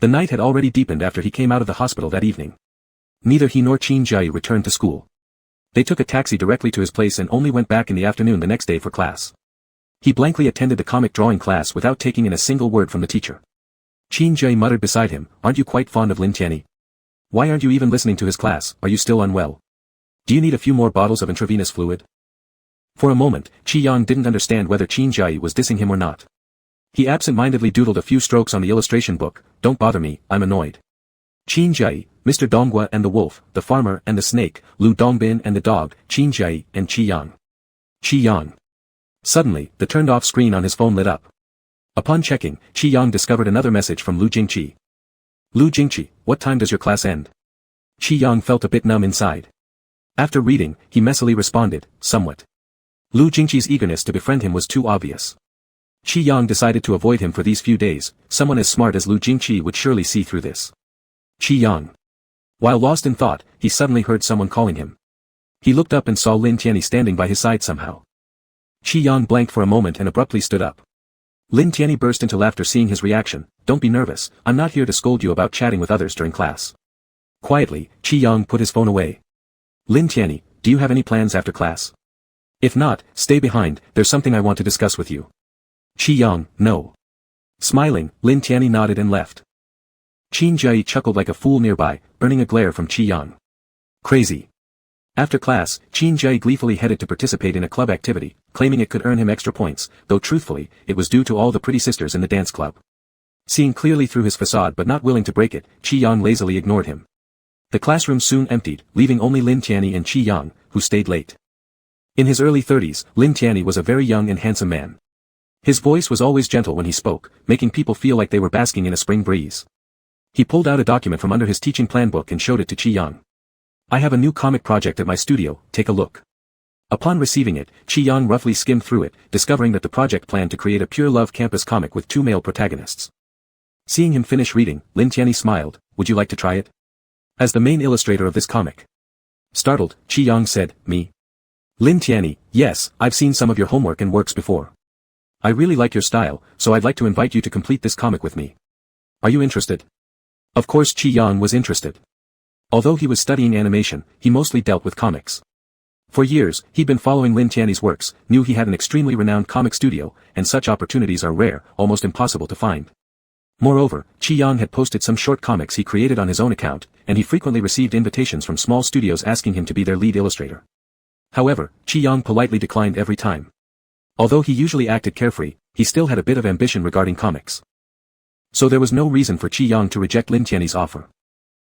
The night had already deepened after he came out of the hospital that evening. Neither he nor Qin Jia returned to school. They took a taxi directly to his place and only went back in the afternoon the next day for class. He blankly attended the comic drawing class without taking in a single word from the teacher. Qin Jia muttered beside him, aren't you quite fond of Lin Tianyi? Why aren't you even listening to his class? Are you still unwell? Do you need a few more bottles of intravenous fluid? For a moment, Qi Yang didn't understand whether Qin Jia was dissing him or not. He absent-mindedly doodled a few strokes on the illustration book. Don't bother me, I'm annoyed. Qin Jia, Mr. Donghua and the wolf, the farmer and the snake, Lu Dongbin and the dog, Qin Jia and Qi Yang. Qi Yang. Suddenly, the turned-off screen on his phone lit up. Upon checking, Qi Yang discovered another message from Lu Jingqi. Lu Jingqi, what time does your class end? Qi Yang felt a bit numb inside. After reading, he messily responded, somewhat. Lu Jingqi's eagerness to befriend him was too obvious. Qi Yang decided to avoid him for these few days. Someone as smart as Lu Jingqi would surely see through this. Qi Yang. While lost in thought, he suddenly heard someone calling him. He looked up and saw Lin Tianyi standing by his side somehow. Qi Yang blanked for a moment and abruptly stood up. Lin Tianyi burst into laughter seeing his reaction. Don't be nervous, I'm not here to scold you about chatting with others during class. Quietly, Qi Yang put his phone away. Lin Tianyi, do you have any plans after class? If not, stay behind, there's something I want to discuss with you. Qi Yang, no. Smiling, Lin Tianyi nodded and left. Qin Jia chuckled like a fool nearby, earning a glare from Qi Yang. Crazy. After class, Qin Jia gleefully headed to participate in a club activity, claiming it could earn him extra points, though truthfully, it was due to all the pretty sisters in the dance club. Seeing clearly through his facade but not willing to break it, Qi Yang lazily ignored him. The classroom soon emptied, leaving only Lin Tianyi and Qi Yang, who stayed late. In his early 30s, Lin Tianyi was a very young and handsome man. His voice was always gentle when he spoke, making people feel like they were basking in a spring breeze. He pulled out a document from under his teaching plan book and showed it to Qi Yang. I have a new comic project at my studio, take a look. Upon receiving it, Qi Yang roughly skimmed through it, discovering that the project planned to create a pure love campus comic with 2 male protagonists. Seeing him finish reading, Lin Tianyi smiled, would you like to try it? As the main illustrator of this comic. Startled, Qi Yang said, me? Lin Tianyi, yes, I've seen some of your homework and works before. I really like your style, so I'd like to invite you to complete this comic with me. Are you interested? Of course Qi Yang was interested. Although he was studying animation, he mostly dealt with comics. For years, he'd been following Lin Tianyi's works, knew he had an extremely renowned comic studio, and such opportunities are rare, almost impossible to find. Moreover, Qi Yang had posted some short comics he created on his own account, and he frequently received invitations from small studios asking him to be their lead illustrator. However, Qi Yang politely declined every time. Although he usually acted carefree, he still had a bit of ambition regarding comics. So there was no reason for Qi Yang to reject Lin Tianyi's offer.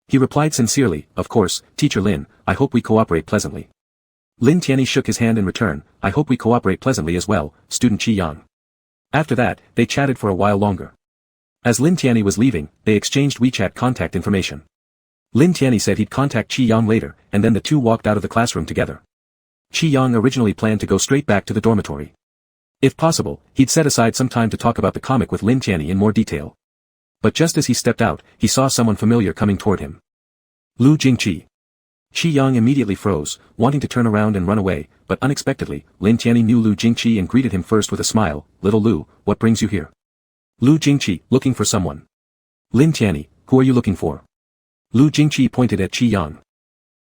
He replied sincerely, of course, Teacher Lin, I hope we cooperate pleasantly. Lin Tianyi shook his hand in return, I hope we cooperate pleasantly as well, student Qi Yang. After that, they chatted for a while longer. As Lin Tianyi was leaving, they exchanged WeChat contact information. Lin Tianyi said he'd contact Qi Yang later, and then the two walked out of the classroom together. Qi Yang originally planned to go straight back to the dormitory. If possible, he'd set aside some time to talk about the comic with Lin Tianyi in more detail. But just as he stepped out, he saw someone familiar coming toward him. Lu Jingqi. Qi Yang immediately froze, wanting to turn around and run away, but unexpectedly, Lin Tianyi knew Lu Jingqi and greeted him first with a smile, little Lu, what brings you here? Lu Jingqi, looking for someone. Lin Tianyi, who are you looking for? Lu Jingqi pointed at Qi Yang.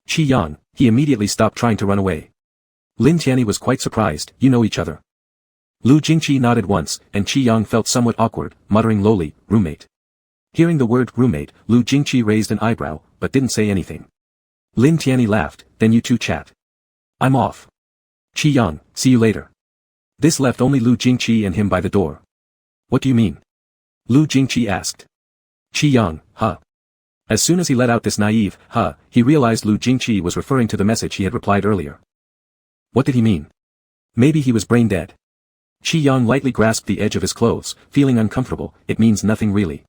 Qi Yang, he immediately stopped trying to run away. Lin Tianyi was quite surprised, you know each other. Lu Jingqi nodded once, and Qi Yang felt somewhat awkward, muttering lowly, roommate. Hearing the word roommate, Lu Jingqi raised an eyebrow, but didn't say anything. Lin Tianyi laughed, then you two chat. I'm off. Qi Yang, see you later. This left only Lu Jingqi and him by the door. What do you mean? Lu Jingqi asked. Qi Yang, huh? As soon as he let out this naive, huh, he realized Lu Jingqi was referring to the message he had replied earlier. What did he mean? Maybe he was brain dead. Qi Yang lightly grasped the edge of his clothes, feeling uncomfortable. It means nothing really.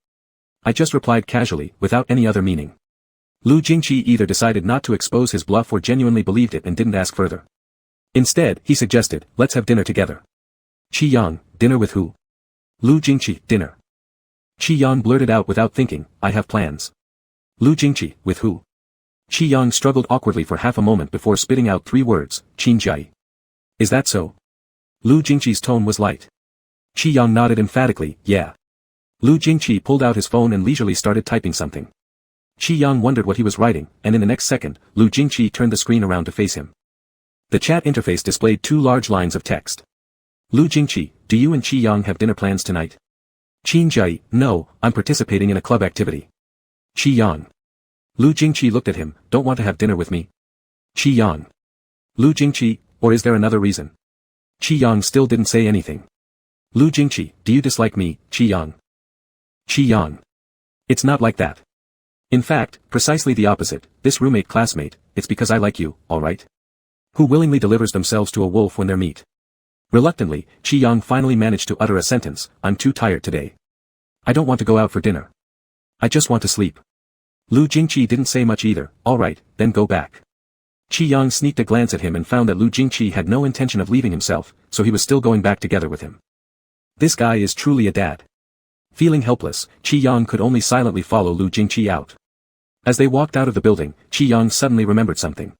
I just replied casually, without any other meaning. Lu Jingqi either decided not to expose his bluff or genuinely believed it and didn't ask further. Instead, he suggested, let's have dinner together. Qi Yang, dinner with who? Lu Jingqi, dinner. Qi Yang blurted out without thinking, I have plans. Lu Jingqi, with who? Qi Yang struggled awkwardly for half a moment before spitting out 3 words, Qinjiai. Is that so? Lu Jingqi's tone was light. Qi Yang nodded emphatically, yeah. Lu Jingqi pulled out his phone and leisurely started typing something. Qi Yang wondered what he was writing, and in the next second, Lu Jingqi turned the screen around to face him. The chat interface displayed 2 large lines of text. Lu Jingqi, do you and Qi Yang have dinner plans tonight? Qinjiai, no, I'm participating in a club activity. Qi Yang. Lu Jingqi looked at him, don't want to have dinner with me? Qi Yang. Lu Jingqi, or is there another reason? Qi Yang still didn't say anything. Lu Jingqi, do you dislike me, Qi Yang? Qi Yang. It's not like that. In fact, precisely the opposite, this roommate-classmate, it's because I like you, alright? Who willingly delivers themselves to a wolf when they're meat? Reluctantly, Qi Yang finally managed to utter a sentence, I'm too tired today. I don't want to go out for dinner. I just want to sleep. Lu Jingqi didn't say much either, alright, then go back. Qi Yang sneaked a glance at him and found that Lu Jingqi had no intention of leaving himself, so he was still going back together with him. This guy is truly a dad. Feeling helpless, Qi Yang could only silently follow Lu Jingqi out. As they walked out of the building, Qi Yang suddenly remembered something.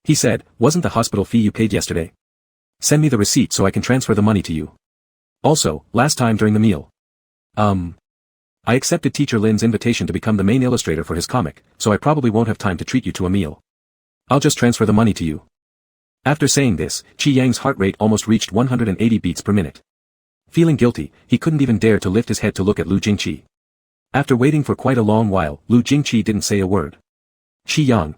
He said, wasn't the hospital fee you paid yesterday? Send me the receipt so I can transfer the money to you. Also, last time during the meal. I accepted Teacher Lin's invitation to become the main illustrator for his comic, so I probably won't have time to treat you to a meal. I'll just transfer the money to you. After saying this, Qi Yang's heart rate almost reached 180 beats per minute. Feeling guilty, he couldn't even dare to lift his head to look at Lu Jingqi. After waiting for quite a long while, Lu Jingqi didn't say a word. Qi Yang, ?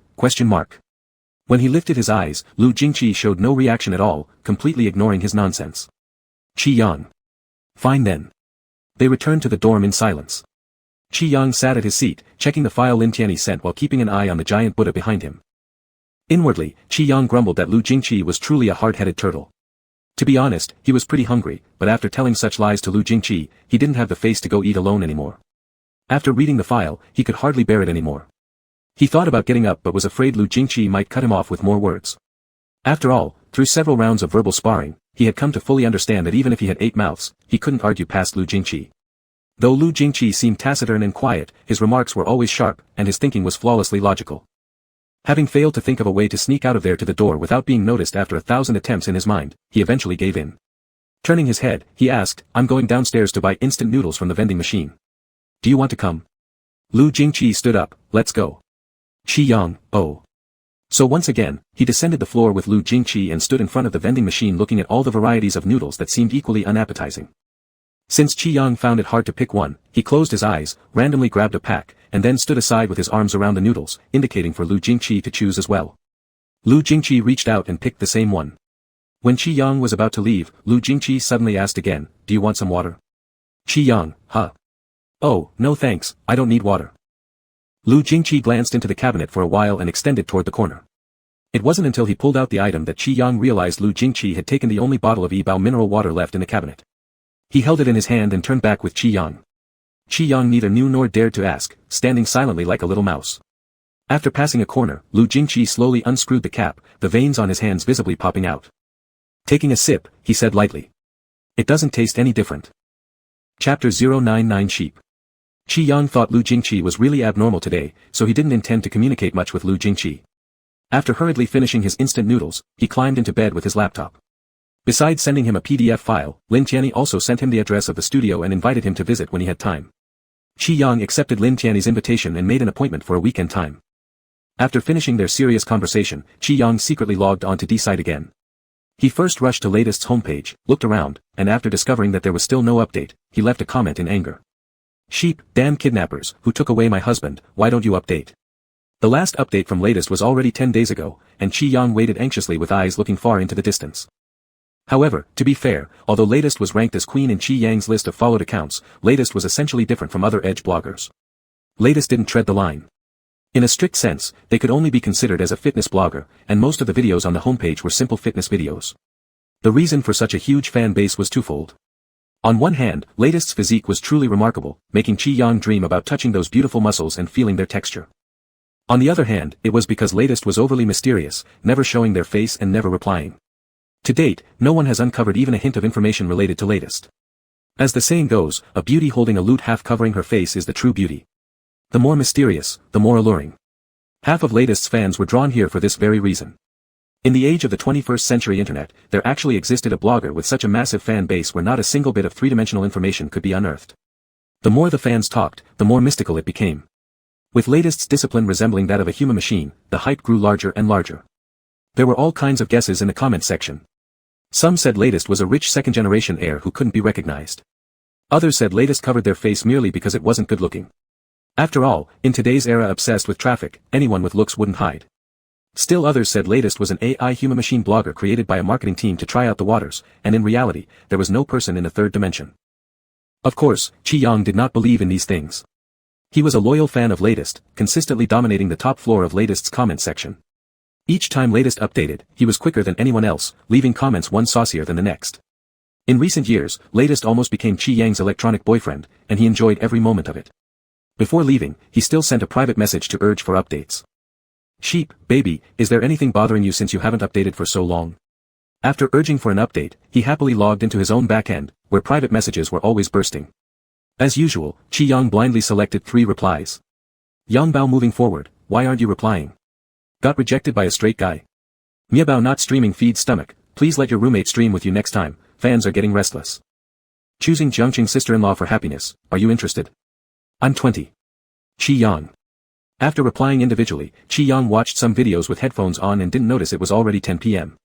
When he lifted his eyes, Lu Jingqi showed no reaction at all, completely ignoring his nonsense. Qi Yang. Fine then. They returned to the dorm in silence. Qi Yang sat at his seat, checking the file Lin Tianyi sent while keeping an eye on the giant Buddha behind him. Inwardly, Qi Yang grumbled that Lu Jingqi was truly a hard-headed turtle. To be honest, he was pretty hungry, but after telling such lies to Lu Jingqi, he didn't have the face to go eat alone anymore. After reading the file, he could hardly bear it anymore. He thought about getting up but was afraid Lu Jingqi might cut him off with more words. After all, through several rounds of verbal sparring, he had come to fully understand that even if he had 8 mouths, he couldn't argue past Lu Jingqi. Though Lu Jingqi seemed taciturn and quiet, his remarks were always sharp, and his thinking was flawlessly logical. Having failed to think of a way to sneak out of there to the door without being noticed after 1,000 attempts in his mind, he eventually gave in. Turning his head, he asked, I'm going downstairs to buy instant noodles from the vending machine. Do you want to come? Lu Jingqi stood up, let's go. Qi Yang, oh. So once again, he descended the floor with Lu Jingqi and stood in front of the vending machine looking at all the varieties of noodles that seemed equally unappetizing. Since Qi Yang found it hard to pick one, he closed his eyes, randomly grabbed a pack, and then stood aside with his arms around the noodles, indicating for Lu Jingqi to choose as well. Lu Jingqi reached out and picked the same one. When Qi Yang was about to leave, Lu Jingqi suddenly asked again, do you want some water? Qi Yang, huh? Oh, no thanks, I don't need water. Lu Jingqi glanced into the cabinet for a while and extended toward the corner. It wasn't until he pulled out the item that Qi Yang realized Lu Jingqi had taken the only bottle of Yibao mineral water left in the cabinet. He held it in his hand and turned back with Qi Yang. Qi Yang neither knew nor dared to ask, standing silently like a little mouse. After passing a corner, Lu Jingqi slowly unscrewed the cap, the veins on his hands visibly popping out. Taking a sip, he said lightly. It doesn't taste any different. Chapter 099 Sheep. Qi Yang thought Lu Jingqi was really abnormal today, so he didn't intend to communicate much with Lu Jingqi. After hurriedly finishing his instant noodles, he climbed into bed with his laptop. Besides sending him a PDF file, Lin Tianyi also sent him the address of the studio and invited him to visit when he had time. Qi Yang accepted Lin Tianyi's invitation and made an appointment for a weekend time. After finishing their serious conversation, Qi Yang secretly logged on to D-Site again. He first rushed to latest's homepage, looked around, and after discovering that there was still no update, he left a comment in anger. Sheep, damn kidnappers, who took away my husband, why don't you update? The last update from latest was already 10 days ago, and Qi Yang waited anxiously with eyes looking far into the distance. However, to be fair, although latest was ranked as queen in Qi Yang's list of followed accounts, latest was essentially different from other edge bloggers. Latest didn't tread the line. In a strict sense, they could only be considered as a fitness blogger, and most of the videos on the homepage were simple fitness videos. The reason for such a huge fan base was twofold. On one hand, latest's physique was truly remarkable, making Qi Yang dream about touching those beautiful muscles and feeling their texture. On the other hand, it was because latest was overly mysterious, never showing their face and never replying. To date, no one has uncovered even a hint of information related to latest. As the saying goes, a beauty holding a lute half covering her face is the true beauty. The more mysterious, the more alluring. Half of latest's fans were drawn here for this very reason. In the age of the 21st century internet, there actually existed a blogger with such a massive fan base where not a single bit of three-dimensional information could be unearthed. The more the fans talked, the more mystical it became. With latest's discipline resembling that of a human machine, the hype grew larger and larger. There were all kinds of guesses in the comment section. Some said latest was a rich second-generation heir who couldn't be recognized. Others said latest covered their face merely because it wasn't good-looking. After all, in today's era obsessed with traffic, anyone with looks wouldn't hide. Still others said latest was an AI human-machine blogger created by a marketing team to try out the waters, and in reality, there was no person in the third dimension. Of course, Qi Yang did not believe in these things. He was a loyal fan of latest, consistently dominating the top floor of latest's comment section. Each time latest updated, he was quicker than anyone else, leaving comments one saucier than the next. In recent years, latest almost became Qi Yang's electronic boyfriend, and he enjoyed every moment of it. Before leaving, he still sent a private message to urge for updates. "Sheep, baby, is there anything bothering you since you haven't updated for so long?" After urging for an update, he happily logged into his own backend, where private messages were always bursting. As usual, Qi Yang blindly selected 3 replies. "Yang Bao moving forward, why aren't you replying? Got rejected by a straight guy. Miabao not streaming feed stomach, please let your roommate stream with you next time, fans are getting restless. Choosing Jiangcheng sister-in-law for happiness, are you interested? I'm 20. Qi Yang." After replying individually, Qi Yang watched some videos with headphones on and didn't notice it was already 10 p.m.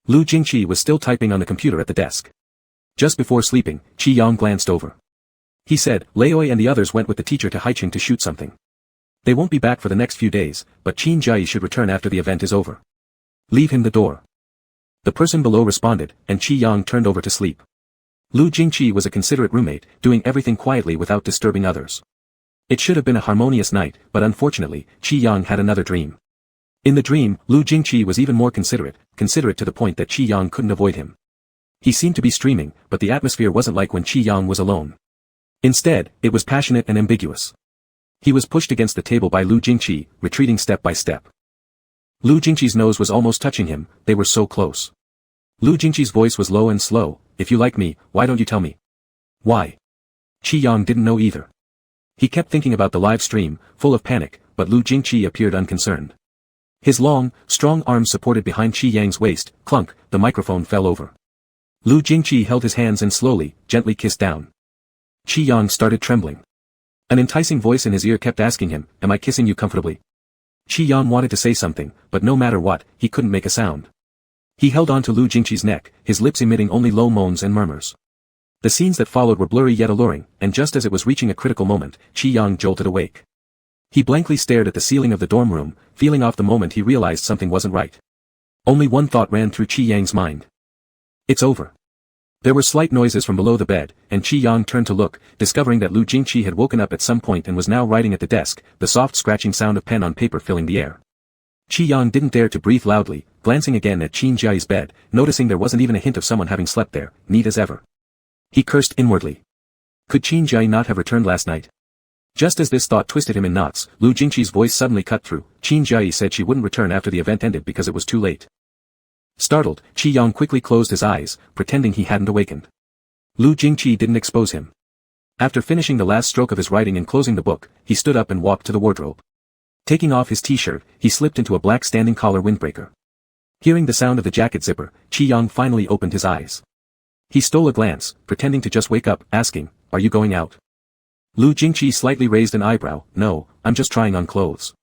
Lu Jingqi was still typing on the computer at the desk. Just before sleeping, Qi Yang glanced over. He said, Leoi and the others went with the teacher to Haicheng to shoot something. They won't be back for the next few days, but Qin Jiayi should return after the event is over. Leave him the door. The person below responded, and Qi Yang turned over to sleep. Lu Jingqi was a considerate roommate, doing everything quietly without disturbing others. It should have been a harmonious night, but unfortunately, Qi Yang had another dream. In the dream, Lu Jingqi was even more considerate to the point that Qi Yang couldn't avoid him. He seemed to be streaming, but the atmosphere wasn't like when Qi Yang was alone. Instead, it was passionate and ambiguous. He was pushed against the table by Lu Jingqi, retreating step by step. Lu Jingqi's nose was almost touching him, they were so close. Lu Jingqi's voice was low and slow, "If you like me, why don't you tell me?" Why? Qi Yang didn't know either. He kept thinking about the live stream, full of panic, but Lu Jingqi appeared unconcerned. His long, strong arms supported behind Qi Yang's waist, clunk, the microphone fell over. Lu Jingqi held his hands and slowly, gently kissed down. Qi Yang started trembling. An enticing voice in his ear kept asking him, "Am I kissing you comfortably?" Qi Yang wanted to say something, but no matter what, he couldn't make a sound. He held on to Lu Jingqi's neck, his lips emitting only low moans and murmurs. The scenes that followed were blurry yet alluring, and just as it was reaching a critical moment, Qi Yang jolted awake. He blankly stared at the ceiling of the dorm room, feeling off the moment he realized something wasn't right. Only one thought ran through Qi Yang's mind. It's over. There were slight noises from below the bed, and Qi Yang turned to look, discovering that Lu Jingqi had woken up at some point and was now writing at the desk, the soft scratching sound of pen on paper filling the air. Qi Yang didn't dare to breathe loudly, glancing again at Qin Jiayi's bed, noticing there wasn't even a hint of someone having slept there, neat as ever. He cursed inwardly. Could Qin Jiayi not have returned last night? Just as this thought twisted him in knots, Lu Jingqi's voice suddenly cut through. Qin Jiayi said she wouldn't return after the event ended because it was too late. Startled, Qi Yang quickly closed his eyes, pretending he hadn't awakened. Lu Jingqi didn't expose him. After finishing the last stroke of his writing and closing the book, he stood up and walked to the wardrobe. Taking off his t-shirt, he slipped into a black standing collar windbreaker. Hearing the sound of the jacket zipper, Qi Yang finally opened his eyes. He stole a glance, pretending to just wake up, asking, "Are you going out?" Lu Jingqi slightly raised an eyebrow. "No, I'm just trying on clothes."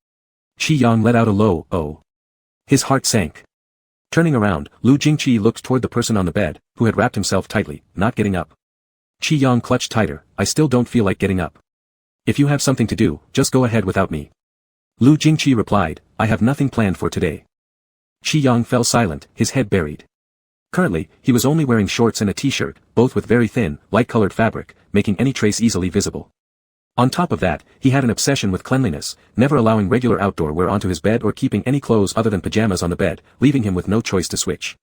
Qi Yang let out a low, "Oh." His heart sank. Turning around, Lu Jingqi looked toward the person on the bed, who had wrapped himself tightly, not getting up. Qi Yang clutched tighter. "I still don't feel like getting up. If you have something to do, just go ahead without me." Lu Jingqi replied, I have nothing planned for today. Qi Yang fell silent, his head buried. Currently, he was only wearing shorts and a t-shirt, both with very thin, light-colored fabric, making any trace easily visible. On top of that, he had an obsession with cleanliness, never allowing regular outdoor wear onto his bed or keeping any clothes other than pajamas on the bed, leaving him with no choice to switch.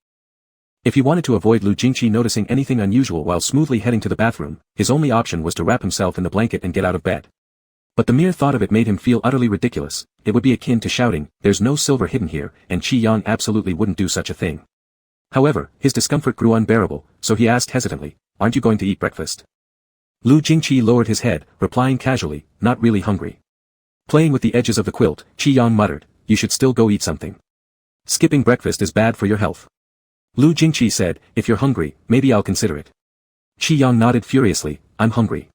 If he wanted to avoid Lu Jingqi noticing anything unusual while smoothly heading to the bathroom, his only option was to wrap himself in the blanket and get out of bed. But the mere thought of it made him feel utterly ridiculous. It would be akin to shouting, there's no silver hidden here, and Qi Yang absolutely wouldn't do such a thing. However, his discomfort grew unbearable, so he asked hesitantly, aren't you going to eat breakfast? Lu Jingqi lowered his head, replying casually, not really hungry. Playing with the edges of the quilt, Qi Yang muttered, you should still go eat something. Skipping breakfast is bad for your health. Lu Jingqi said, if you're hungry, maybe I'll consider it. Qi Yang nodded furiously, I'm hungry.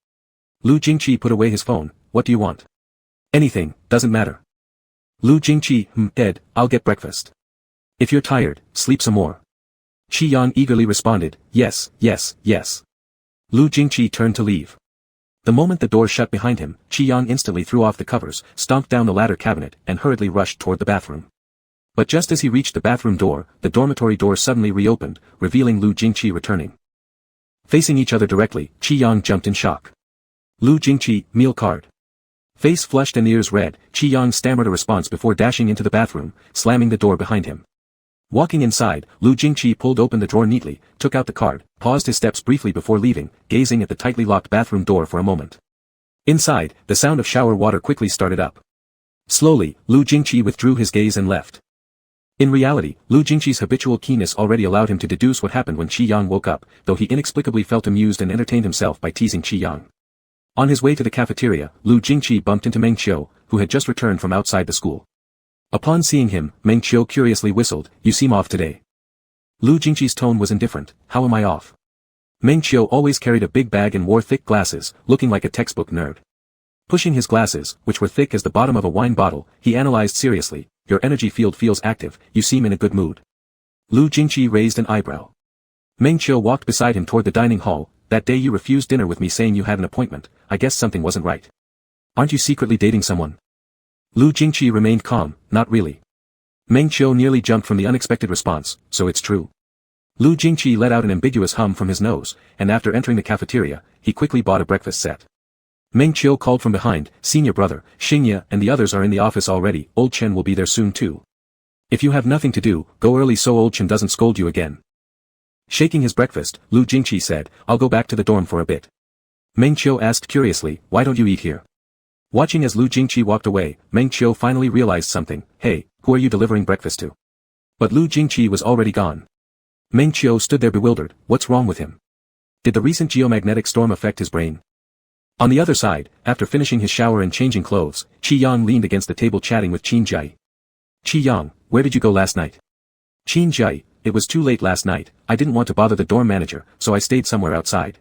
Lu Jingqi put away his phone, what do you want? Anything, doesn't matter. Lu Jingqi, dead, I'll get breakfast. If you're tired, sleep some more. Qi Yang eagerly responded, yes, yes, yes. Lu Jingqi turned to leave. The moment the door shut behind him, Qi Yang instantly threw off the covers, stomped down the ladder cabinet, and hurriedly rushed toward the bathroom. But just as he reached the bathroom door, the dormitory door suddenly reopened, revealing Lu Jingqi returning. Facing each other directly, Qi Yang jumped in shock. Lu Jingqi, meal card. Face flushed and ears red, Qi Yang stammered a response before dashing into the bathroom, slamming the door behind him. Walking inside, Lu Jingqi pulled open the drawer neatly, took out the card, paused his steps briefly before leaving, gazing at the tightly locked bathroom door for a moment. Inside, the sound of shower water quickly started up. Slowly, Lu Jingqi withdrew his gaze and left. In reality, Lu Jingqi's habitual keenness already allowed him to deduce what happened when Qi Yang woke up, though he inexplicably felt amused and entertained himself by teasing Qi Yang. On his way to the cafeteria, Lu Jingqi bumped into Meng Qiu, who had just returned from outside the school. Upon seeing him, Meng Qiu curiously whistled, you seem off today. Lu Jingqi's tone was indifferent, how am I off? Meng Qiu always carried a big bag and wore thick glasses, looking like a textbook nerd. Pushing his glasses, which were thick as the bottom of a wine bottle, he analyzed seriously, your energy field feels active, you seem in a good mood. Lu Jingqi raised an eyebrow. Meng Qiu walked beside him toward the dining hall, that day you refused dinner with me saying you had an appointment, I guess something wasn't right. Aren't you secretly dating someone? Lu Jingqi remained calm, not really. Meng Qiu nearly jumped from the unexpected response, so it's true. Lu Jingqi let out an ambiguous hum from his nose, and after entering the cafeteria, he quickly bought a breakfast set. Meng Qiu called from behind, senior brother, Xingye and the others are in the office already, old Chen will be there soon too. If you have nothing to do, go early so old Chen doesn't scold you again. Shaking his breakfast, Lu Jingqi said, I'll go back to the dorm for a bit. Meng Qiu asked curiously, why don't you eat here? Watching as Lu Jingqi walked away, Meng Qiu finally realized something, hey, who are you delivering breakfast to? But Lu Jingqi was already gone. Meng Qiu stood there bewildered, what's wrong with him? Did the recent geomagnetic storm affect his brain? On the other side, after finishing his shower and changing clothes, Qi Yang leaned against the table chatting with Qin Jai. Qi Yang, where did you go last night? Qin Jai, it was too late last night, I didn't want to bother the dorm manager, so I stayed somewhere outside.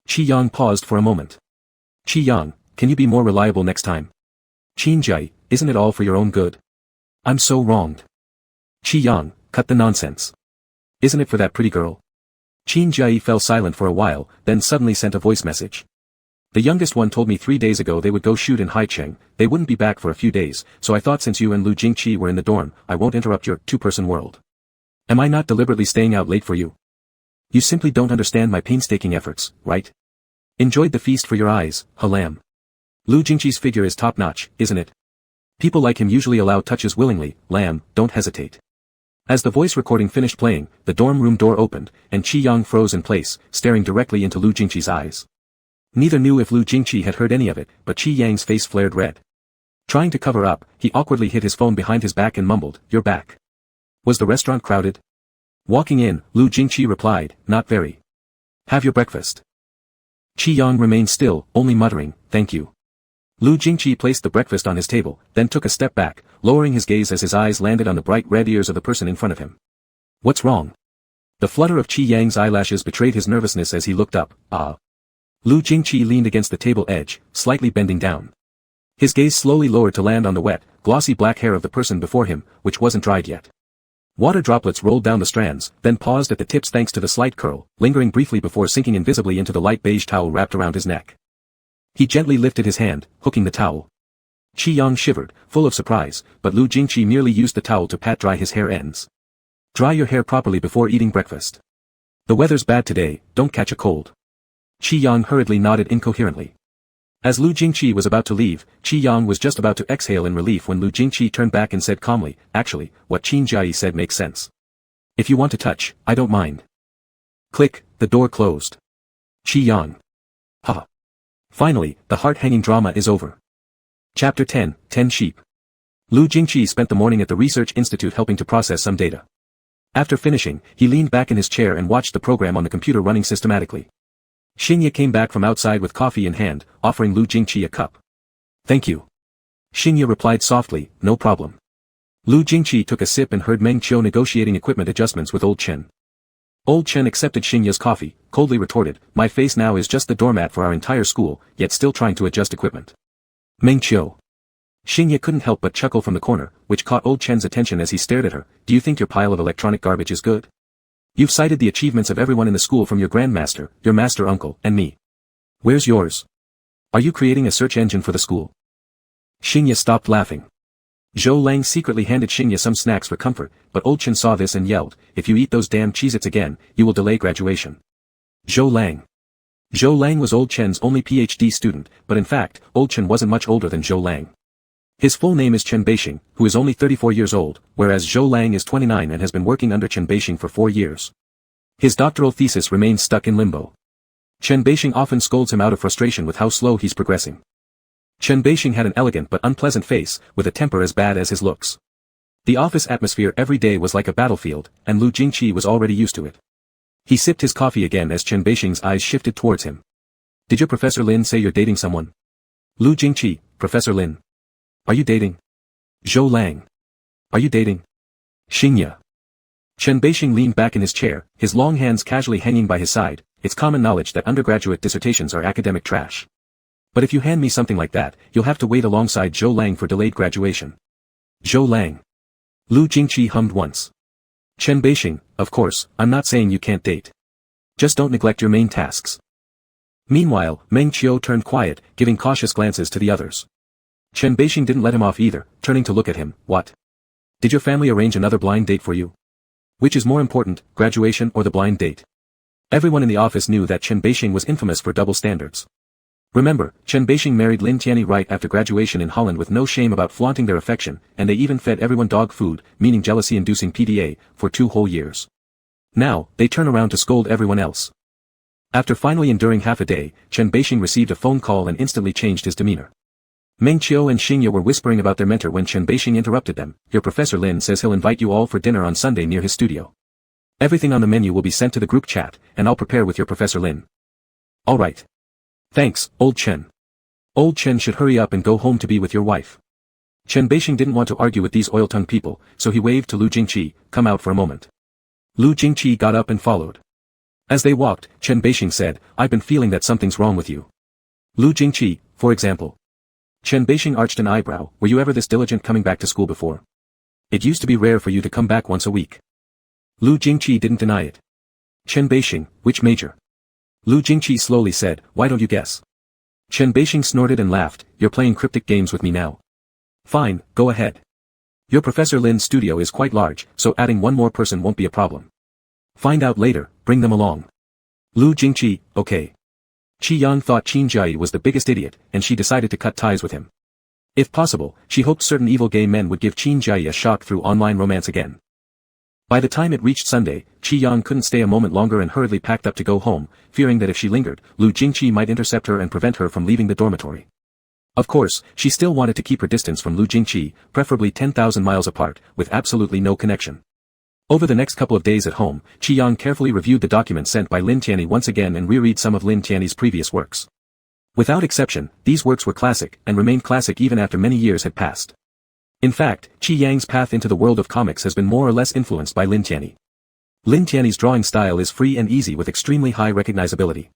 Qi Yang paused for a moment. Qi Yang, can you be more reliable next time? Qin Jai, isn't it all for your own good? I'm so wronged. Qi Yang, cut the nonsense. Isn't it for that pretty girl? Qin Jai fell silent for a while, then suddenly sent a voice message. The youngest one told me 3 days ago they would go shoot in Haicheng, they wouldn't be back for a few days, so I thought since you and Lu Jingqi were in the dorm, I won't interrupt your two-person world. Am I not deliberately staying out late for you? You simply don't understand my painstaking efforts, right? Enjoyed the feast for your eyes, Halam. Lu Jingqi's figure is top-notch, isn't it? People like him usually allow touches willingly, Lam, don't hesitate. As the voice recording finished playing, the dorm room door opened, and Qi Yang froze in place, staring directly into Lu Jingqi's eyes. Neither knew if Lu Jingqi had heard any of it, but Qi Yang's face flared red. Trying to cover up, he awkwardly hid his phone behind his back and mumbled, you're back. Was the restaurant crowded? Walking in, Lu Jingqi replied, not very. Have your breakfast. Qi Yang remained still, only muttering, thank you. Lu Jingqi placed the breakfast on his table, then took a step back, lowering his gaze as his eyes landed on the bright red ears of the person in front of him. What's wrong? The flutter of Qi Yang's eyelashes betrayed his nervousness as he looked up, ah. Lu Jingqi leaned against the table edge, slightly bending down. His gaze slowly lowered to land on the wet, glossy black hair of the person before him, which wasn't dried yet. Water droplets rolled down the strands, then paused at the tips thanks to the slight curl, lingering briefly before sinking invisibly into the light beige towel wrapped around his neck. He gently lifted his hand, hooking the towel. Qi Yang shivered, full of surprise, but Lu Jingqi merely used the towel to pat dry his hair ends. Dry your hair properly before eating breakfast. The weather's bad today, don't catch a cold. Qi Yang hurriedly nodded incoherently. As Lu Jingqi was about to leave, Qi Yang was just about to exhale in relief when Lu Jingqi turned back and said calmly, actually, what Qin Jiayi said makes sense. If you want to touch, I don't mind. Click, the door closed. Qi Yang. Ha. Finally, the heart-hanging drama is over. Chapter 10, 10 Sheep. Lu Jingqi spent the morning at the research institute helping to process some data. After finishing, he leaned back in his chair and watched the program on the computer running systematically. Xingye came back from outside with coffee in hand, offering Lu Jingqi a cup. Thank you. Xingye replied softly, no problem. Lu Jingqi took a sip and heard Meng Qiu negotiating equipment adjustments with Old Chen. Old Chen accepted Xingye's coffee, coldly retorted, my face now is just the doormat for our entire school, yet still trying to adjust equipment. Meng Qiu. Xingye couldn't help but chuckle from the corner, which caught Old Chen's attention as he stared at her. Do you think your pile of electronic garbage is good? You've cited the achievements of everyone in the school from your grandmaster, your master uncle, and me. Where's yours? Are you creating a search engine for the school? Xingye stopped laughing. Zhou Lang secretly handed Xingye some snacks for comfort, but Old Chen saw this and yelled, if you eat those damn Cheez-Its again, you will delay graduation. Zhou Lang. Zhou Lang was Old Chen's only PhD student, but in fact, Old Chen wasn't much older than Zhou Lang. His full name is Chen Beixing, who is only 34 years old, whereas Zhou Lang is 29 and has been working under Chen Beixing for 4 years. His doctoral thesis remains stuck in limbo. Chen Beixing often scolds him out of frustration with how slow he's progressing. Chen Beixing had an elegant but unpleasant face, with a temper as bad as his looks. The office atmosphere every day was like a battlefield, and Lu Jingqi was already used to it. He sipped his coffee again as Chen Beixing's eyes shifted towards him. Did your Professor Lin say you're dating someone? Lu Jingqi, Professor Lin. Are you dating? Zhou Lang. Are you dating? Xingye. Chen Beixing leaned back in his chair, his long hands casually hanging by his side. It's common knowledge that undergraduate dissertations are academic trash. But if you hand me something like that, you'll have to wait alongside Zhou Lang for delayed graduation. Zhou Lang. Lu Jingqi hummed once. Chen Beixing, of course, I'm not saying you can't date. Just don't neglect your main tasks. Meanwhile, Meng Qiu turned quiet, giving cautious glances to the others. Chen Beixing didn't let him off either, turning to look at him, what? Did your family arrange another blind date for you? Which is more important, graduation or the blind date? Everyone in the office knew that Chen Beixing was infamous for double standards. Remember, Chen Beixing married Lin Tianyi right after graduation in Holland with no shame about flaunting their affection, and they even fed everyone dog food, meaning jealousy-inducing PDA, for 2 whole years. Now, they turn around to scold everyone else. After finally enduring half a day, Chen Beixing received a phone call and instantly changed his demeanor. Meng Qiu and Xingye were whispering about their mentor when Chen Beixing interrupted them. Your Professor Lin says he'll invite you all for dinner on Sunday near his studio. Everything on the menu will be sent to the group chat, and I'll prepare with your Professor Lin. All right. Thanks, Old Chen. Old Chen should hurry up and go home to be with your wife. Chen Beixing didn't want to argue with these oil-tongued people, so he waved to Lu Jingqi, come out for a moment. Lu Jingqi got up and followed. As they walked, Chen Beixing said, I've been feeling that something's wrong with you. Lu Jingqi, for example. Chen Beixing arched an eyebrow, were you ever this diligent coming back to school before? It used to be rare for you to come back once a week. Lu Jingqi didn't deny it. Chen Beixing, which major? Lu Jingqi slowly said, why don't you guess? Chen Beixing snorted and laughed, you're playing cryptic games with me now. Fine, go ahead. Your Professor Lin's studio is quite large, so adding one more person won't be a problem. Find out later, bring them along. Lu Jingqi, okay. Qi Yang thought Qin Jiayi was the biggest idiot, and she decided to cut ties with him. If possible, she hoped certain evil gay men would give Qin Jiayi a shock through online romance again. By the time it reached Sunday, Qi Yang couldn't stay a moment longer and hurriedly packed up to go home, fearing that if she lingered, Lu Jingqi might intercept her and prevent her from leaving the dormitory. Of course, she still wanted to keep her distance from Lu Jingqi, preferably 10,000 miles apart, with absolutely no connection. Over the next couple of days at home, Qi Yang carefully reviewed the documents sent by Lin Tianyi once again and reread some of Lin Tianyi's previous works. Without exception, these works were classic, and remained classic even after many years had passed. In fact, Qi Yang's path into the world of comics has been more or less influenced by Lin Tianyi. Lin Tianyi's drawing style is free and easy with extremely high recognizability.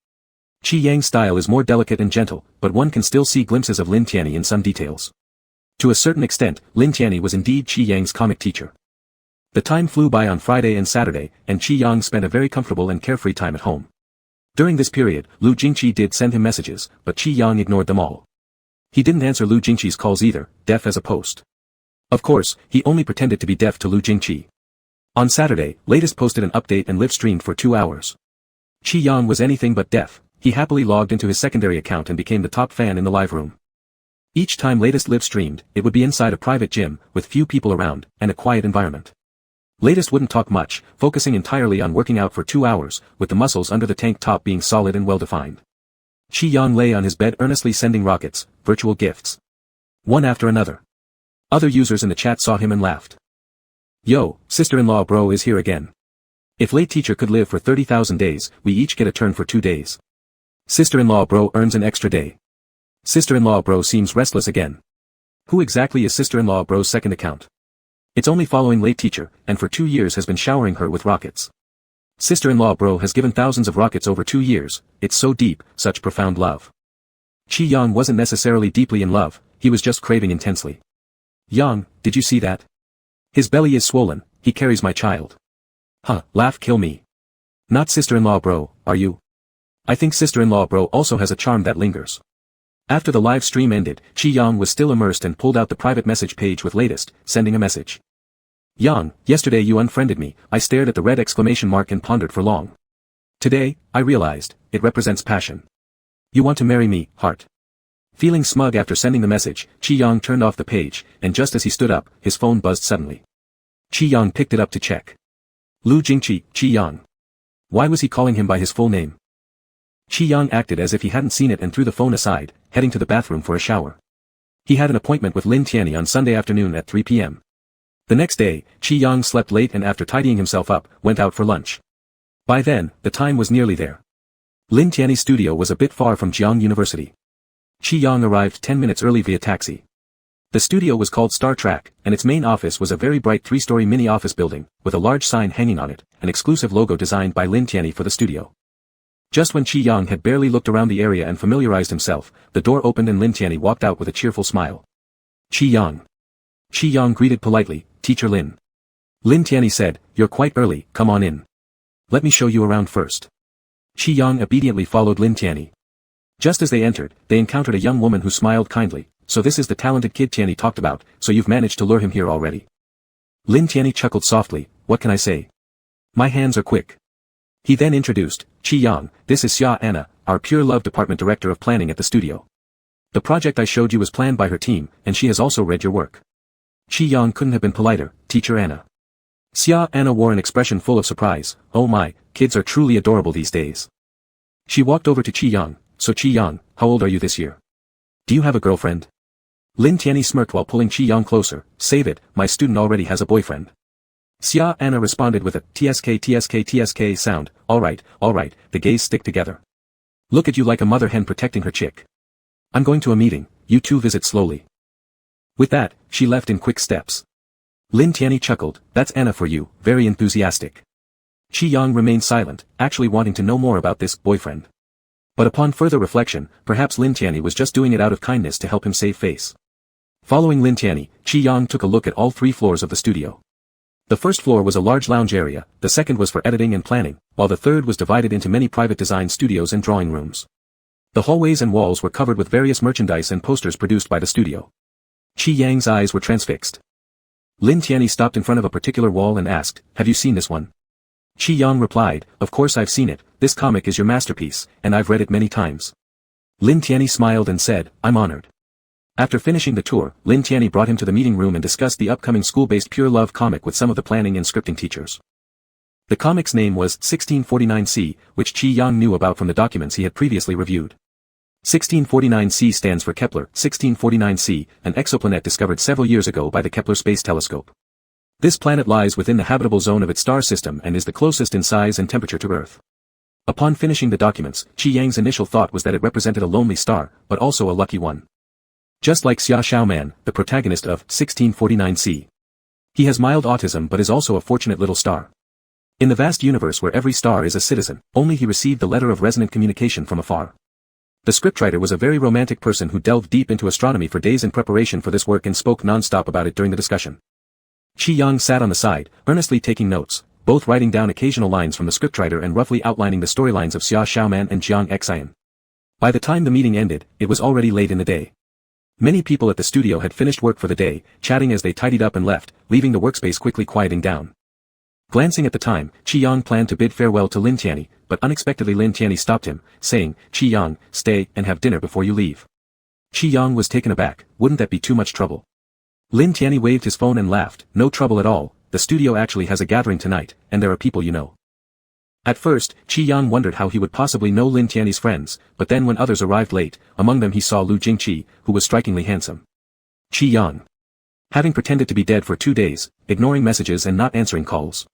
Qi Yang's style is more delicate and gentle, but one can still see glimpses of Lin Tianyi in some details. To a certain extent, Lin Tianyi was indeed Qi Yang's comic teacher. The time flew by on Friday and Saturday, and Qi Yang spent a very comfortable and carefree time at home. During this period, Lu Jingqi did send him messages, but Qi Yang ignored them all. He didn't answer Lu Jingqi's calls either, deaf as a post. Of course, he only pretended to be deaf to Lu Jingqi. On Saturday, Latest posted an update and live streamed for 2 hours. Qi Yang was anything but deaf. He happily logged into his secondary account and became the top fan in the live room. Each time Latest live streamed, it would be inside a private gym, with few people around, and a quiet environment. Latest wouldn't talk much, focusing entirely on working out for 2 hours, with the muscles under the tank top being solid and well-defined. Qi Yang lay on his bed earnestly sending rockets, virtual gifts. One after another. Other users in the chat saw him and laughed. Yo, sister-in-law bro is here again. If late teacher could live for 30,000 days, we each get a turn for 2 days. Sister-in-law bro earns an extra day. Sister-in-law bro seems restless again. Who exactly is sister-in-law bro's second account? It's only following late teacher, and for 2 years has been showering her with rockets. Sister-in-law bro has given thousands of rockets over 2 years, it's so deep, such profound love. Qi Yang wasn't necessarily deeply in love, he was just craving intensely. Yang, did you see that? His belly is swollen, he carries my child. Huh, laugh kill me. Not sister-in-law bro, are you? I think sister-in-law bro also has a charm that lingers. After the live stream ended, Qi Yang was still immersed and pulled out the private message page with Latest, sending a message. Yang, yesterday you unfriended me, I stared at the red exclamation mark and pondered for long. Today, I realized, it represents passion. You want to marry me, heart. Feeling smug after sending the message, Qi Yang turned off the page, and just as he stood up, his phone buzzed suddenly. Qi Yang picked it up to check. Lu Jingqi, Qi Yang. Why was he calling him by his full name? Qi Yang acted as if he hadn't seen it and threw the phone aside, heading to the bathroom for a shower. He had an appointment with Lin Tianyi on Sunday afternoon at 3 p.m. The next day, Qi Yang slept late and after tidying himself up, went out for lunch. By then, the time was nearly there. Lin Tianyi's studio was a bit far from Jiangcheng University. Qi Yang arrived 10 minutes early via taxi. The studio was called Star Trek, and its main office was a very bright 3-story mini office building, with a large sign hanging on it, an exclusive logo designed by Lin Tianyi for the studio. Just when Qi Yang had barely looked around the area and familiarized himself, the door opened and Lin Tianyi walked out with a cheerful smile. Qi Yang. Qi Yang greeted politely, Teacher Lin. Lin Tianyi said, you're quite early, come on in. Let me show you around first. Qi Yang obediently followed Lin Tianyi. Just as they entered, they encountered a young woman who smiled kindly, so this is the talented kid Tianyi talked about, so you've managed to lure him here already. Lin Tianyi chuckled softly, what can I say? My hands are quick. He then introduced, Qi Yang, this is Xia Anna, our Pure Love Department Director of Planning at the studio. The project I showed you was planned by her team, and she has also read your work. Qi Yang couldn't have been politer, Teacher Anna. Xia Anna wore an expression full of surprise, oh my, kids are truly adorable these days. She walked over to Qi Yang, so Qi Yang, how old are you this year? Do you have a girlfriend? Lin Tianyi smirked while pulling Qi Yang closer, save it, my student already has a boyfriend. Xia Anna responded with a tsk sound, alright, the gays stick together. Look at you like a mother hen protecting her chick. I'm going to a meeting, you two visit slowly. With that, she left in quick steps. Lin Tianyi chuckled, that's Anna for you, very enthusiastic. Qi Yang remained silent, actually wanting to know more about this boyfriend. But upon further reflection, perhaps Lin Tianyi was just doing it out of kindness to help him save face. Following Lin Tianyi, Qi Yang took a look at all 3 floors of the studio. The first floor was a large lounge area, the second was for editing and planning, while the third was divided into many private design studios and drawing rooms. The hallways and walls were covered with various merchandise and posters produced by the studio. Qi Yang's eyes were transfixed. Lin Tianyi stopped in front of a particular wall and asked, have you seen this one? Qi Yang replied, of course I've seen it, this comic is your masterpiece, and I've read it many times. Lin Tianyi smiled and said, I'm honored. After finishing the tour, Lin Tianyi brought him to the meeting room and discussed the upcoming school-based Pure Love comic with some of the planning and scripting teachers. The comic's name was 1649C, which Qi Yang knew about from the documents he had previously reviewed. 1649C stands for Kepler 1649c, an exoplanet discovered several years ago by the Kepler Space Telescope. This planet lies within the habitable zone of its star system and is the closest in size and temperature to Earth. Upon finishing the documents, Qi Yang's initial thought was that it represented a lonely star, but also a lucky one. Just like Xia Xiaoman, the protagonist of 1649C. He has mild autism but is also a fortunate little star. In the vast universe where every star is a citizen, only he received the letter of resonant communication from afar. The scriptwriter was a very romantic person who delved deep into astronomy for days in preparation for this work and spoke non-stop about it during the discussion. Qi Yang sat on the side, earnestly taking notes, both writing down occasional lines from the scriptwriter and roughly outlining the storylines of Xia Xiaoman and Jiang Xian. By the time the meeting ended, it was already late in the day. Many people at the studio had finished work for the day, chatting as they tidied up and left, leaving the workspace quickly quieting down. Glancing at the time, Qi Yang planned to bid farewell to Lin Tianyi, but unexpectedly Lin Tianyi stopped him, saying, "Qi Yang, stay and have dinner before you leave." Qi Yang was taken aback. Wouldn't that be too much trouble? Lin Tianyi waved his phone and laughed. "No trouble at all, the studio actually has a gathering tonight, and there are people you know." At first, Qi Yang wondered how he would possibly know Lin Tianyi's friends, but then when others arrived late, among them he saw Lu Jingqi, who was strikingly handsome. Qi Yang, having pretended to be dead for 2 days, ignoring messages and not answering calls.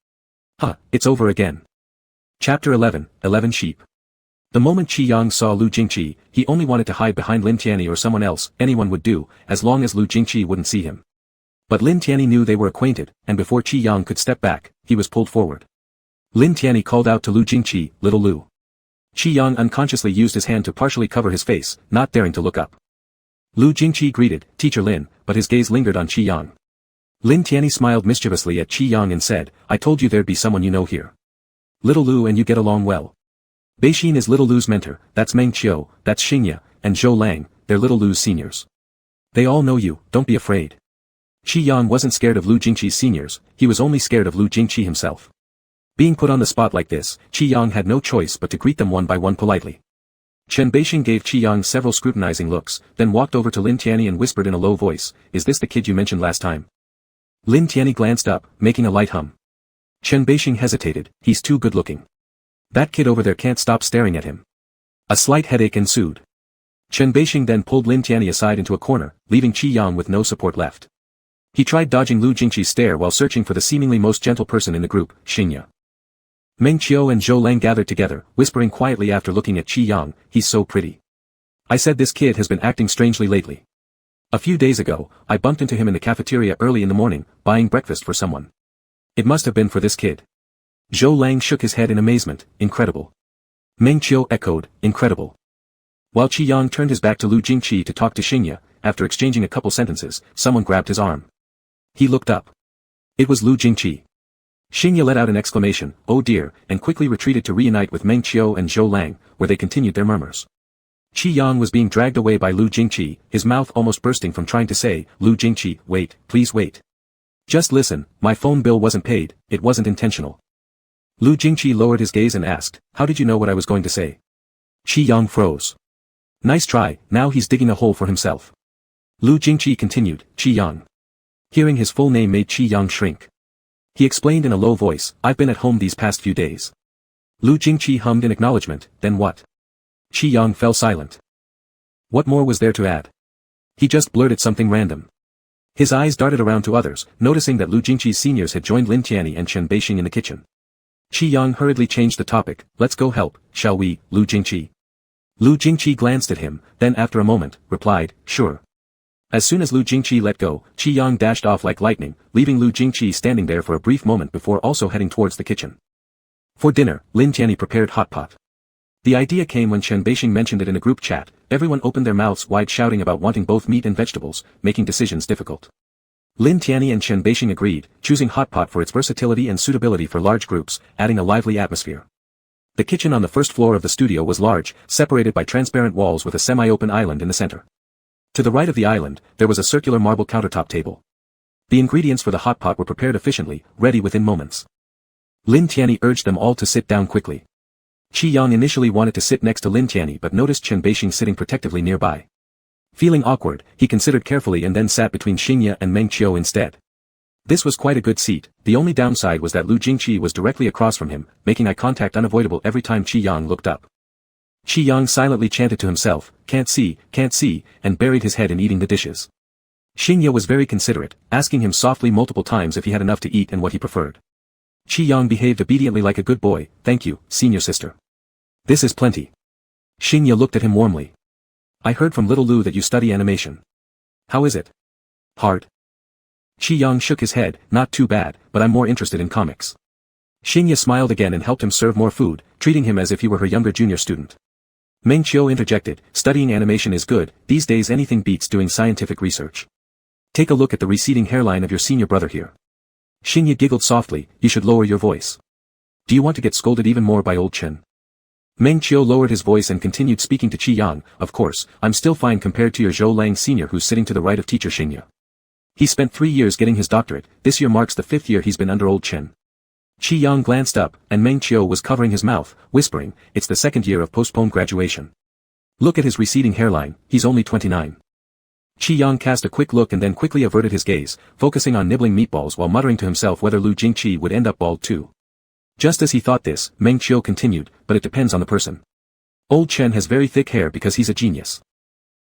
It's over again. Chapter 11, 11 Sheep. The moment Qi Yang saw Lu Jingqi, he only wanted to hide behind Lin Tianyi or someone else. Anyone would do, as long as Lu Jingqi wouldn't see him. But Lin Tianyi knew they were acquainted, and before Qi Yang could step back, he was pulled forward. Lin Tianyi called out to Lu Jingqi, "Little Lu." Qi Yang unconsciously used his hand to partially cover his face, not daring to look up. Lu Jingqi greeted, "Teacher Lin," but his gaze lingered on Qi Yang. Lin Tianyi smiled mischievously at Qi Yang and said, "I told you there'd be someone you know here. Little Lu and you get along well. Beixin is Little Lu's mentor, that's Meng Qiu, that's Xingye, and Zhou Lang, they're Little Lu's seniors. They all know you, don't be afraid." Qi Yang wasn't scared of Lu Jingqi's seniors, he was only scared of Lu Jingqi himself. Being put on the spot like this, Qi Yang had no choice but to greet them one by one politely. Chen Beixin gave Qi Yang several scrutinizing looks, then walked over to Lin Tianyi and whispered in a low voice, "Is this the kid you mentioned last time?" Lin Tianyi glanced up, making a light hum. Chen Beixin hesitated, "He's too good-looking. That kid over there can't stop staring at him." A slight headache ensued. Chen Beixin then pulled Lin Tianyi aside into a corner, leaving Qi Yang with no support left. He tried dodging Lu Jingqi's stare while searching for the seemingly most gentle person in the group, Xingye. Meng Qiu and Zhou Lang gathered together, whispering quietly after looking at Qi Yang, "He's so pretty. I said this kid has been acting strangely lately. A few days ago, I bumped into him in the cafeteria early in the morning, buying breakfast for someone. It must have been for this kid." Zhou Lang shook his head in amazement, "Incredible." Meng Qiu echoed, "Incredible." While Qi Yang turned his back to Lu Jingqi to talk to Xingye, after exchanging a couple sentences, someone grabbed his arm. He looked up. It was Lu Jingqi. Xingye let out an exclamation, "Oh dear," and quickly retreated to reunite with Meng Qiu and Zhou Lang, where they continued their murmurs. Qi Yang was being dragged away by Lu Jingqi, his mouth almost bursting from trying to say, "Lu Jingqi, wait, please wait. Just listen, my phone bill wasn't paid, it wasn't intentional." Lu Jingqi lowered his gaze and asked, "How did you know what I was going to say?" Qi Yang froze. "Nice try, now he's digging a hole for himself." Lu Jingqi continued, "Qi Yang." Hearing his full name made Qi Yang shrink. He explained in a low voice, "I've been at home these past few days." Lu Jingqi hummed in acknowledgement, "Then what?" Qi Yang fell silent. What more was there to add? He just blurted something random. His eyes darted around to others, noticing that Lu Jingqi's seniors had joined Lin Tianyi and Chen Beixin in the kitchen. Qi Yang hurriedly changed the topic, "Let's go help, shall we, Lu Jingqi?" Lu Jingqi glanced at him, then after a moment, replied, "Sure." As soon as Lu Jingqi let go, Qi Yang dashed off like lightning, leaving Lu Jingqi standing there for a brief moment before also heading towards the kitchen. For dinner, Lin Tianyi prepared hot pot. The idea came when Chen Beixin mentioned it in a group chat. Everyone opened their mouths wide shouting about wanting both meat and vegetables, making decisions difficult. Lin Tianyi and Chen Beixin agreed, choosing hot pot for its versatility and suitability for large groups, adding a lively atmosphere. The kitchen on the first floor of the studio was large, separated by transparent walls with a semi-open island in the center. To the right of the island, there was a circular marble countertop table. The ingredients for the hot pot were prepared efficiently, ready within moments. Lin Tianyi urged them all to sit down quickly. Qi Yang initially wanted to sit next to Lin Tianyi but noticed Chen Beixin sitting protectively nearby. Feeling awkward, he considered carefully and then sat between Xingye and Meng Qiu instead. This was quite a good seat, the only downside was that Lu Jingqi was directly across from him, making eye contact unavoidable every time Qi Yang looked up. Qi Yang silently chanted to himself, can't see, and buried his head in eating the dishes. Xingye was very considerate, asking him softly multiple times if he had enough to eat and what he preferred. Qi Yang behaved obediently like a good boy, "Thank you, senior sister. This is plenty." Xingye looked at him warmly. "I heard from little Lu that you study animation. How is it? Hard?" Qi Yang shook his head, "Not too bad, but I'm more interested in comics." Xingye smiled again and helped him serve more food, treating him as if he were her younger junior student. Meng Qiu interjected, "Studying animation is good, these days anything beats doing scientific research. Take a look at the receding hairline of your senior brother here." Xingye giggled softly, "You should lower your voice. Do you want to get scolded even more by old Chen?" Meng Qiu lowered his voice and continued speaking to Qi Yang. Of course, I'm still fine compared to your Zhou Lang senior who's sitting to the right of teacher Xingye. He spent 3 years getting his doctorate, this year marks the 5th year he's been under old Chen. Qi Yang glanced up, and Meng Qiu was covering his mouth, whispering, it's the 2nd year of postponed graduation. Look at his receding hairline, he's only 29. Qi Yang cast a quick look and then quickly averted his gaze, focusing on nibbling meatballs while muttering to himself whether Lu Jingqi would end up bald too. Just as he thought this, Meng Qiu continued, but it depends on the person. Old Chen has very thick hair because he's a genius.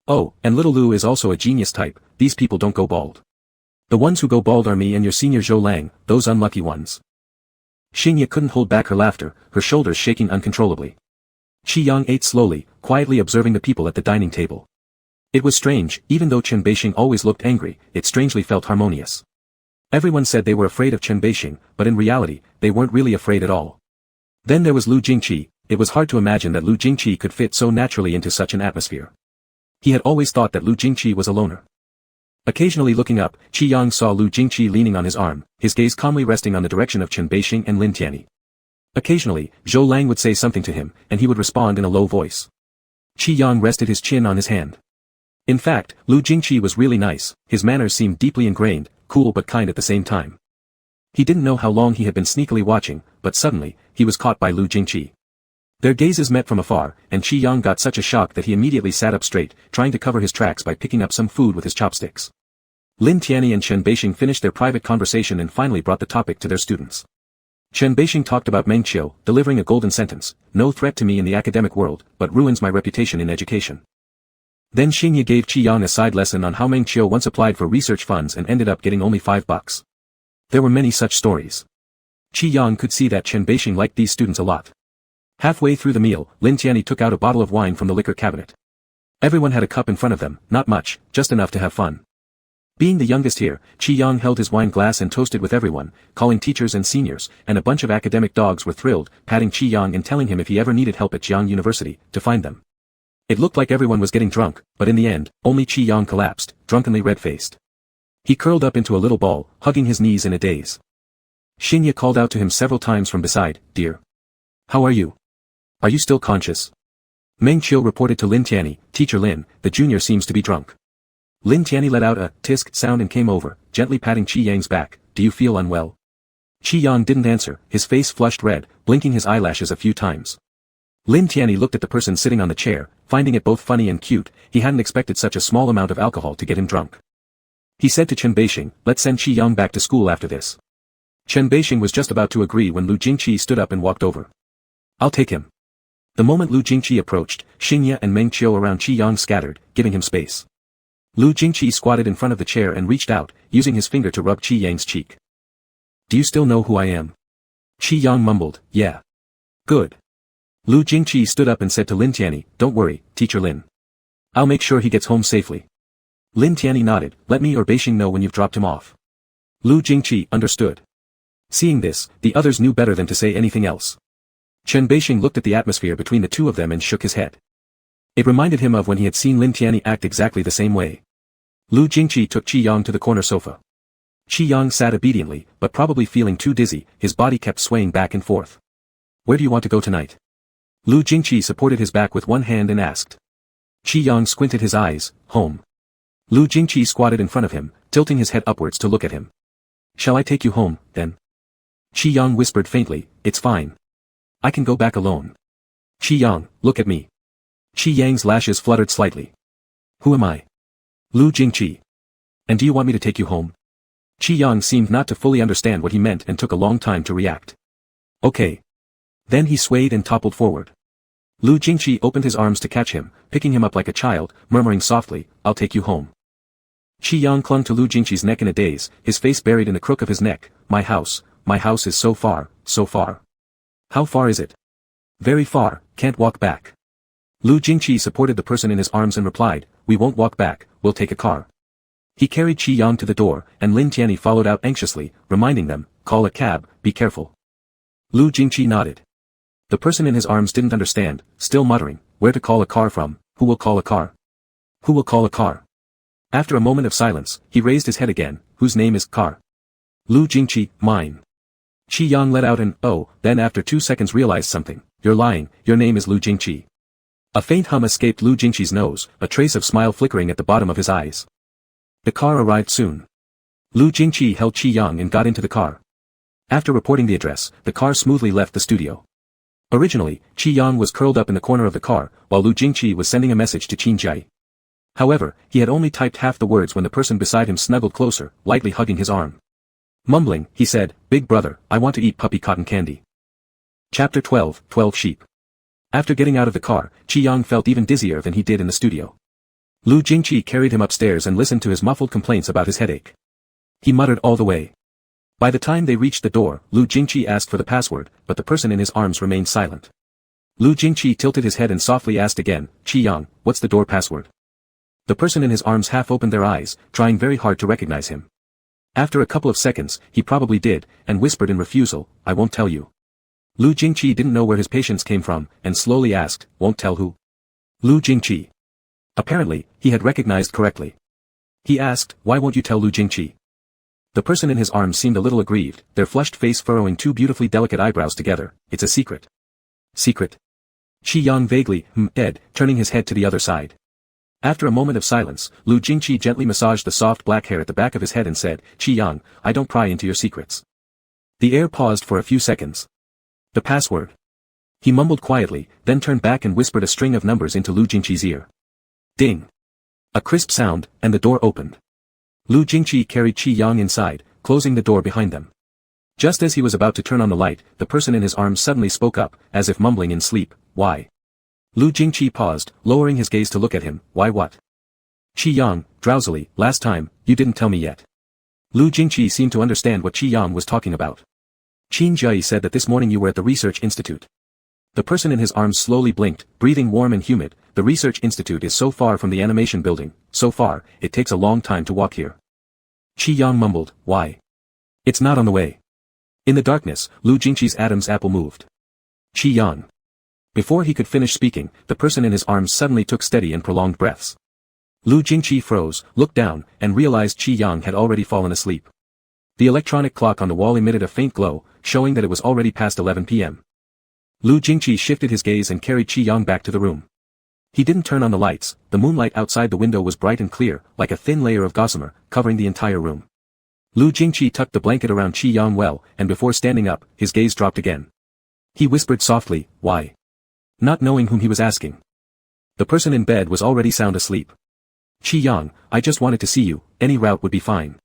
Oh, and little Lu is also a genius type, these people don't go bald. The ones who go bald are me and your senior Zhou Lang, those unlucky ones. Xingye couldn't hold back her laughter, her shoulders shaking uncontrollably. Qi Yang ate slowly, quietly observing the people at the dining table. It was strange, even though Chen Beixing always looked angry, it strangely felt harmonious. Everyone said they were afraid of Chen Beixing, but in reality, they weren't really afraid at all. Then there was Lu Jingqi, it was hard to imagine that Lu Jingqi could fit so naturally into such an atmosphere. He had always thought that Lu Jingqi was a loner. Occasionally looking up, Qi Yang saw Lu Jingqi leaning on his arm, his gaze calmly resting on the direction of Chen Beixing and Lin Tianyi. Occasionally, Zhou Lang would say something to him, and he would respond in a low voice. Qi Yang rested his chin on his hand. In fact, Lu Jingqi was really nice, his manners seemed deeply ingrained, cool but kind at the same time. He didn't know how long he had been sneakily watching, but suddenly, he was caught by Lu Jingqi. Their gazes met from afar, and Qi Yang got such a shock that he immediately sat up straight, trying to cover his tracks by picking up some food with his chopsticks. Lin Tianyi and Chen Beixing finished their private conversation and finally brought the topic to their students. Chen Beixing talked about Meng Qiu, delivering a golden sentence, no threat to me in the academic world, but ruins my reputation in education. Then Xingye gave Qi Yang a side lesson on how Meng Qiu once applied for research funds and ended up getting only $5. There were many such stories. Qi Yang could see that Chen Beixing liked these students a lot. Halfway through the meal, Lin Tianyi took out a bottle of wine from the liquor cabinet. Everyone had a cup in front of them, not much, just enough to have fun. Being the youngest here, Qi Yang held his wine glass and toasted with everyone, calling teachers and seniors, and a bunch of academic dogs were thrilled, patting Qi Yang and telling him if he ever needed help at Jiangcheng University, to find them. It looked like everyone was getting drunk, but in the end, only Qi Yang collapsed, drunkenly red-faced. He curled up into a little ball, hugging his knees in a daze. Xingye called out to him several times from beside, "Dear. How are you? Are you still conscious?" Meng Qiu reported to Lin Tianyi, "Teacher Lin, the junior seems to be drunk." Lin Tianyi let out a tisk sound and came over, gently patting Qi Yang's back. "Do you feel unwell?" Qi Yang didn't answer, his face flushed red, blinking his eyelashes a few times. Lin Tianyi looked at the person sitting on the chair, finding it both funny and cute, he hadn't expected such a small amount of alcohol to get him drunk. He said to Chen Beixing, "Let's send Qi Yang back to school after this." Chen Beixing was just about to agree when Lu Jingqi stood up and walked over. "I'll take him." The moment Lu Jingqi approached, Xingye and Meng Qiu around Qi Yang scattered, giving him space. Lu Jingqi squatted in front of the chair and reached out, using his finger to rub Qi Yang's cheek. "Do you still know who I am?" Qi Yang mumbled, "Yeah." "Good." Lu Jingqi stood up and said to Lin Tianyi, "Don't worry, Teacher Lin. I'll make sure he gets home safely." Lin Tianyi nodded, "Let me or Beixing know when you've dropped him off." Lu Jingqi understood. Seeing this, the others knew better than to say anything else. Chen Beixing looked at the atmosphere between the two of them and shook his head. It reminded him of when he had seen Lin Tianyi act exactly the same way. Lu Jingqi took Qi Yang to the corner sofa. Qi Yang sat obediently, but probably feeling too dizzy, his body kept swaying back and forth. "Where do you want to go tonight?" Lu Jingqi supported his back with one hand and asked. Qi Yang squinted his eyes, "Home." Lu Jingqi squatted in front of him, tilting his head upwards to look at him. "Shall I take you home, then?" Qi Yang whispered faintly, "It's fine. I can go back alone." "Qi Yang, look at me." Qi Yang's lashes fluttered slightly. "Who am I?" "Lu Jingqi. And do you want me to take you home?" Qi Yang seemed not to fully understand what he meant and took a long time to react. "Okay." Then he swayed and toppled forward. Lu Jingqi opened his arms to catch him, picking him up like a child, murmuring softly, "I'll take you home." Qi Yang clung to Lu Jingqi's neck in a daze, his face buried in the crook of his neck. My house is so far, so far." "How far is it?" "Very far, can't walk back." Lu Jingqi supported the person in his arms and replied, "We won't walk back, we'll take a car." He carried Qi Yang to the door, and Lin Tianyi followed out anxiously, reminding them, "Call a cab, be careful." Lu Jingqi nodded. The person in his arms didn't understand, still muttering, "Where to call a car from, who will call a car? Who will call a car?" After a moment of silence, he raised his head again, "Whose name is car?" "Lu Jingqi, mine." Qi Yang let out an "oh," then after 2 seconds realized something. "You're lying, your name is Lu Jingqi." A faint hum escaped Lu Jingqi's nose, a trace of smile flickering at the bottom of his eyes. The car arrived soon. Lu Jingqi held Qi Yang and got into the car. After reporting the address, the car smoothly left the studio. Originally, Qi Yang was curled up in the corner of the car, while Lu Jingqi was sending a message to Qin Jai. However, he had only typed half the words when the person beside him snuggled closer, lightly hugging his arm. Mumbling, he said, "Big brother, I want to eat puppy cotton candy." Chapter 12, 12 Sheep. After getting out of the car, Qi Yang felt even dizzier than he did in the studio. Lu Jingqi carried him upstairs and listened to his muffled complaints about his headache. He muttered all the way. By the time they reached the door, Lu Jingqi asked for the password, but the person in his arms remained silent. Lu Jingqi tilted his head and softly asked again, "Qi Yang, what's the door password?" The person in his arms half opened their eyes, trying very hard to recognize him. After a couple of seconds, he probably did, and whispered in refusal, "I won't tell you." Lu Jingqi didn't know where his patience came from, and slowly asked, "Won't tell who?" Lu Jingqi. Apparently, he had recognized correctly. He asked, "Why won't you tell Lu Jingqi?" The person in his arms seemed a little aggrieved, their flushed face furrowing two beautifully delicate eyebrows together. "It's a secret." "Secret?" Qi Yang vaguely, "Ed," turning his head to the other side. After a moment of silence, Lu Jingqi gently massaged the soft black hair at the back of his head and said, "Qi Yang, I don't pry into your secrets." The air paused for a few seconds. "The password." He mumbled quietly, then turned back and whispered a string of numbers into Lu Jingqi's ear. Ding. A crisp sound, and the door opened. Lu Jingqi carried Qi Yang inside, closing the door behind them. Just as he was about to turn on the light, the person in his arms suddenly spoke up, as if mumbling in sleep, "Why?" Lu Jingqi paused, lowering his gaze to look at him. "Why what?" Qi Yang, drowsily, "Last time, you didn't tell me yet." Lu Jingqi seemed to understand what Qi Yang was talking about. "Qin Jai said that this morning you were at the Research Institute." The person in his arms slowly blinked, breathing warm and humid. "The Research Institute is so far from the animation building, so far, it takes a long time to walk here." Qi Yang mumbled, "Why?" "It's not on the way." In the darkness, Lu Jingqi's Adam's apple moved. Qi Yang. Before he could finish speaking, the person in his arms suddenly took steady and prolonged breaths. Lu Jingqi froze, looked down, and realized Qi Yang had already fallen asleep. The electronic clock on the wall emitted a faint glow, showing that it was already past 11 p.m. Lu Jingqi shifted his gaze and carried Qi Yang back to the room. He didn't turn on the lights. The moonlight outside the window was bright and clear, like a thin layer of gossamer, covering the entire room. Lu Jingqi tucked the blanket around Qi Yang well, and before standing up, his gaze dropped again. He whispered softly, "Why?" Not knowing whom he was asking. The person in bed was already sound asleep. "Qi Yang, I just wanted to see you, any route would be fine."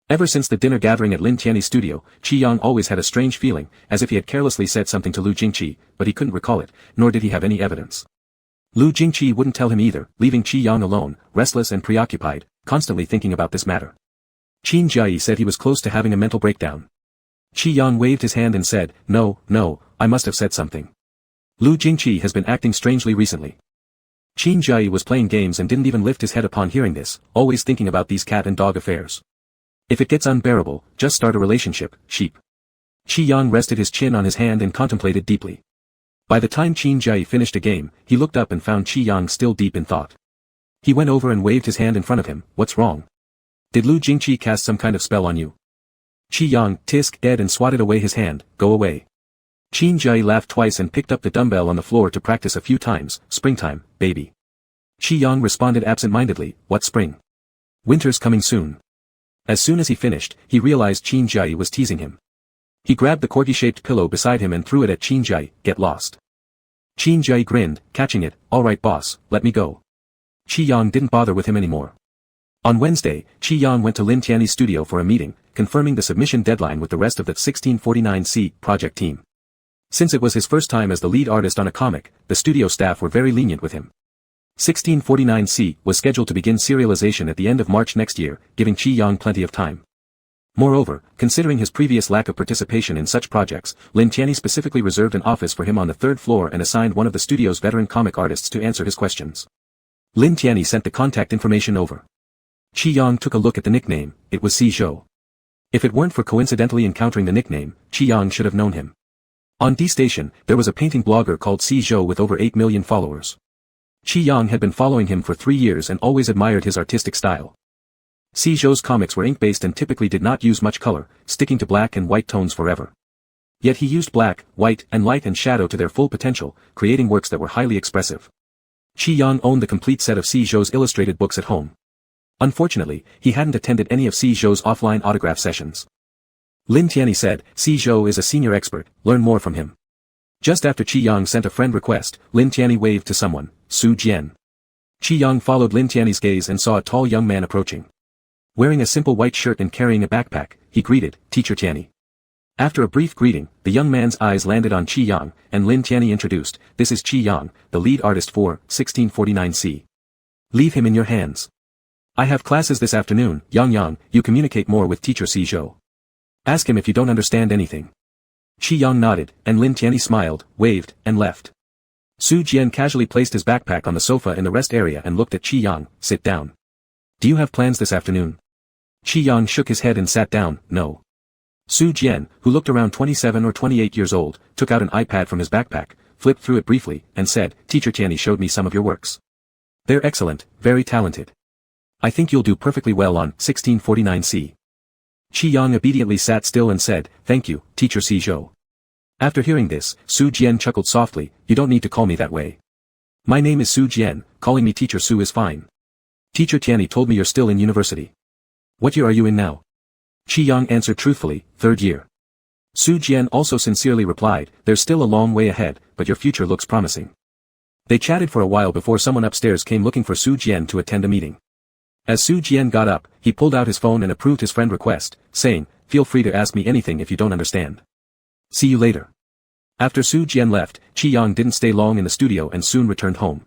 Ever since the dinner gathering at Lin Tianyi's studio, Qi Yang always had a strange feeling, as if he had carelessly said something to Lu Jingqi, but he couldn't recall it, nor did he have any evidence. Lu Jingqi wouldn't tell him either, leaving Qi Yang alone, restless and preoccupied, constantly thinking about this matter. Qin Jai said he was close to having a mental breakdown. Qi Yang waved his hand and said, No, I must have said something. Lu Jingqi has been acting strangely recently." Qin Jai was playing games and didn't even lift his head upon hearing this, always thinking about these cat and dog affairs. "If it gets unbearable, just start a relationship, sheep." Qi Yang rested his chin on his hand and contemplated deeply. By the time Qin Jai finished a game, he looked up and found Qi Yang still deep in thought. He went over and waved his hand in front of him. "What's wrong? Did Lu Jingqi cast some kind of spell on you?" Qi Yang tisked dead and swatted away his hand. "Go away." Qin Jai laughed twice and picked up the dumbbell on the floor to practice a few times. "Springtime, baby." Qi Yang responded absent-mindedly, "What spring? Winter's coming soon." As soon as he finished, he realized Qin Jai was teasing him. He grabbed the corky-shaped pillow beside him and threw it at Qin Jai. "Get lost." Qin Jai grinned, catching it. "All right boss, let me go." Qi Yang didn't bother with him anymore. On Wednesday, Qi Yang went to Lin Tianyi's studio for a meeting, confirming the submission deadline with the rest of the 1649C project team. Since it was his first time as the lead artist on a comic, the studio staff were very lenient with him. 1649C was scheduled to begin serialization at the end of March next year, giving Qi Yang plenty of time. Moreover, considering his previous lack of participation in such projects, Lin Tianyi specifically reserved an office for him on the third floor and assigned one of the studio's veteran comic artists to answer his questions. Lin Tianyi sent the contact information over. Qi Yang took a look at the nickname. It was Si Zhou. If it weren't for coincidentally encountering the nickname, Qi Yang should have known him. On D Station, there was a painting blogger called Si Zhou with over 8 million followers. Qi Yang had been following him for 3 years and always admired his artistic style. Si Zhou's comics were ink-based and typically did not use much color, sticking to black and white tones forever. Yet he used black, white, and light and shadow to their full potential, creating works that were highly expressive. Qi Yang owned the complete set of Si Zhou's illustrated books at home. Unfortunately, he hadn't attended any of Si Zhou's offline autograph sessions. Lin Tianyi said, Si Zhou is a senior expert, learn more from him. Just after Qi Yang sent a friend request, Lin Tianyi waved to someone, Su Jian. Qi Yang followed Lin Tianyi's gaze and saw a tall young man approaching. Wearing a simple white shirt and carrying a backpack, he greeted, Teacher Tianyi. After a brief greeting, the young man's eyes landed on Qi Yang, and Lin Tianyi introduced, this is Qi Yang, the lead artist for 1649C. Leave him in your hands. I have classes this afternoon, Yang, you communicate more with teacher Si Zhou. Ask him if you don't understand anything. Qi Yang nodded, and Lin Tianyi smiled, waved, and left. Su Jian casually placed his backpack on the sofa in the rest area and looked at Qi Yang, sit down. Do you have plans this afternoon? Qi Yang shook his head and sat down, no. Su Jian, who looked around 27 or 28 years old, took out an iPad from his backpack, flipped through it briefly, and said, Teacher Tianyi showed me some of your works. They're excellent, very talented. I think you'll do perfectly well on 1649C. Qi Yang obediently sat still and said, thank you, Teacher Si Zhou. After hearing this, Su Jian chuckled softly, you don't need to call me that way. My name is Su Jian, calling me Teacher Su is fine. Teacher Tianyi told me you're still in university. What year are you in now? Qi Yang answered truthfully, 3rd year. Su Jian also sincerely replied, there's still a long way ahead, but your future looks promising. They chatted for a while before someone upstairs came looking for Su Jian to attend a meeting. As Su Jian got up, he pulled out his phone and approved his friend request, saying, feel free to ask me anything if you don't understand. See you later. After Su Jian left, Qi Yang didn't stay long in the studio and soon returned home.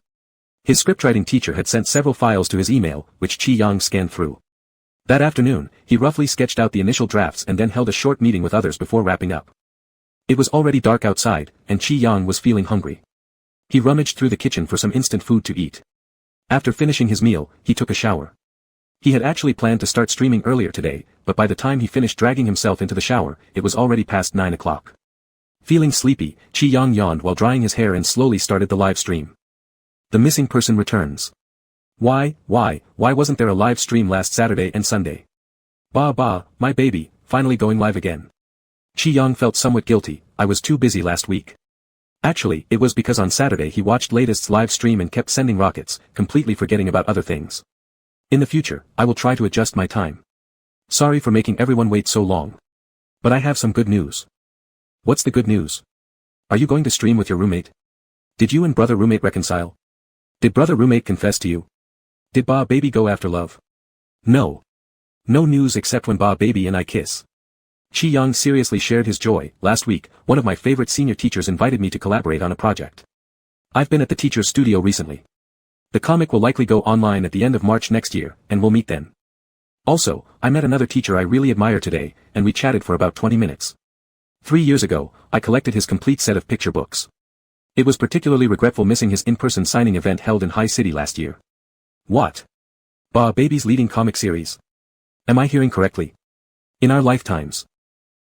His scriptwriting teacher had sent several files to his email, which Qi Yang scanned through. That afternoon, he roughly sketched out the initial drafts and then held a short meeting with others before wrapping up. It was already dark outside, and Qi Yang was feeling hungry. He rummaged through the kitchen for some instant food to eat. After finishing his meal, he took a shower. He had actually planned to start streaming earlier today, but by the time he finished dragging himself into the shower, it was already past 9 o'clock. Feeling sleepy, Qi Yang yawned while drying his hair and slowly started the live stream. The missing person returns. Why wasn't there a live stream last Saturday and Sunday? My baby, finally going live again. Qi Yang felt somewhat guilty, I was too busy last week. Actually, it was because on Saturday he watched latest's live stream and kept sending rockets, completely forgetting about other things. In the future, I will try to adjust my time. Sorry for making everyone wait so long. But I have some good news. What's the good news? Are you going to stream with your roommate? Did you and brother roommate reconcile? Did brother roommate confess to you? Did baby go after love? No. No news except when baby and I kiss. Qi Yang seriously shared his joy. Last week, one of my favorite senior teachers invited me to collaborate on a project. I've been at the teacher's studio recently. The comic will likely go online at the end of March next year, and we'll meet then. Also, I met another teacher I really admire today, and we chatted for about 20 minutes. 3 years ago, I collected his complete set of picture books. It was particularly regretful missing his in-person signing event held in High City last year. What? Baby's leading comic series. Am I hearing correctly? In our lifetimes.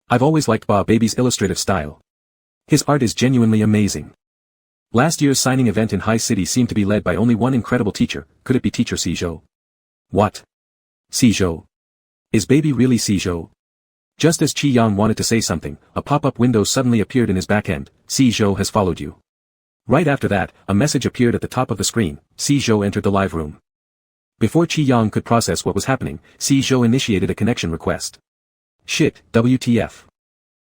I've always liked baby's illustrative style. His art is genuinely amazing. Last year's signing event in High City seemed to be led by only one incredible teacher, could it be teacher Si Zhou? What? Si Zhou? Is baby really Si Zhou? Just as Qi Yang wanted to say something, a pop-up window suddenly appeared in his back end, Si Zhou has followed you. Right after that, a message appeared at the top of the screen, Si Zhou entered the live room. Before Qi Yang could process what was happening, Si Zhou initiated a connection request. Shit, WTF.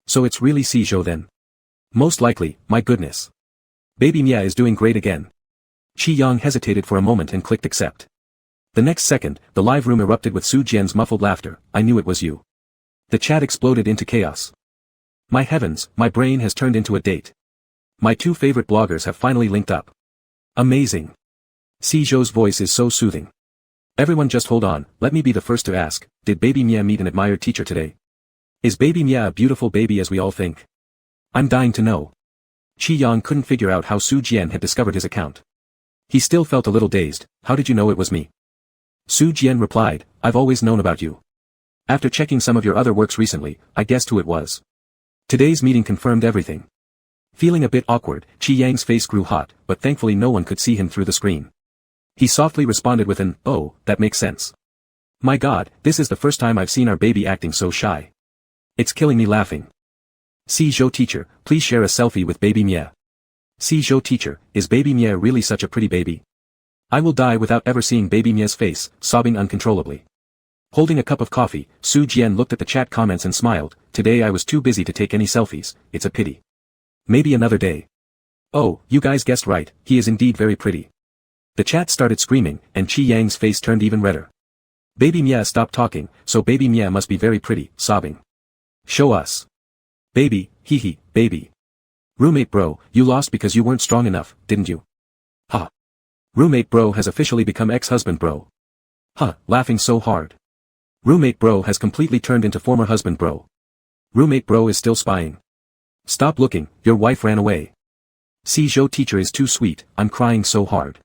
So it's really Si Zhou then? Most likely, my goodness. Baby Mia is doing great again. Qi Yang hesitated for a moment and clicked accept. The next second, the live room erupted with Su Jian's muffled laughter, I knew it was you. The chat exploded into chaos. My heavens, my brain has turned into a date. My two favorite bloggers have finally linked up. Amazing. Si Zhou's voice is so soothing. Everyone just hold on, let me be the first to ask, did baby Mia meet an admired teacher today? Is baby Mia a beautiful baby as we all think? I'm dying to know. Qi Yang couldn't figure out how Su Jian had discovered his account. He still felt a little dazed, how did you know it was me? Su Jian replied, I've always known about you. After checking some of your other works recently, I guessed who it was. Today's meeting confirmed everything. Feeling a bit awkward, Qi Yang's face grew hot, but thankfully no one could see him through the screen. He softly responded with an, oh, that makes sense. My god, this is the first time I've seen our baby acting so shy. It's killing me laughing. Si Zhou teacher, please share a selfie with baby Mia. Si Zhou teacher, is baby Mia really such a pretty baby? I will die without ever seeing baby Mia's face, sobbing uncontrollably. Holding a cup of coffee, Su Jian looked at the chat comments and smiled. Today I was too busy to take any selfies, it's a pity. Maybe another day. Oh, you guys guessed right, he is indeed very pretty. The chat started screaming, and Qi Yang's face turned even redder. Baby Mia stopped talking, so baby Mia must be very pretty, sobbing. Show us. Baby, hee, baby. Roommate bro, you lost because you weren't strong enough, didn't you? Ha. Roommate bro has officially become ex-husband bro. Huh, laughing so hard. Roommate bro has completely turned into former husband bro. Roommate bro is still spying. Stop looking, your wife ran away. Si Zhou teacher is too sweet, I'm crying so hard.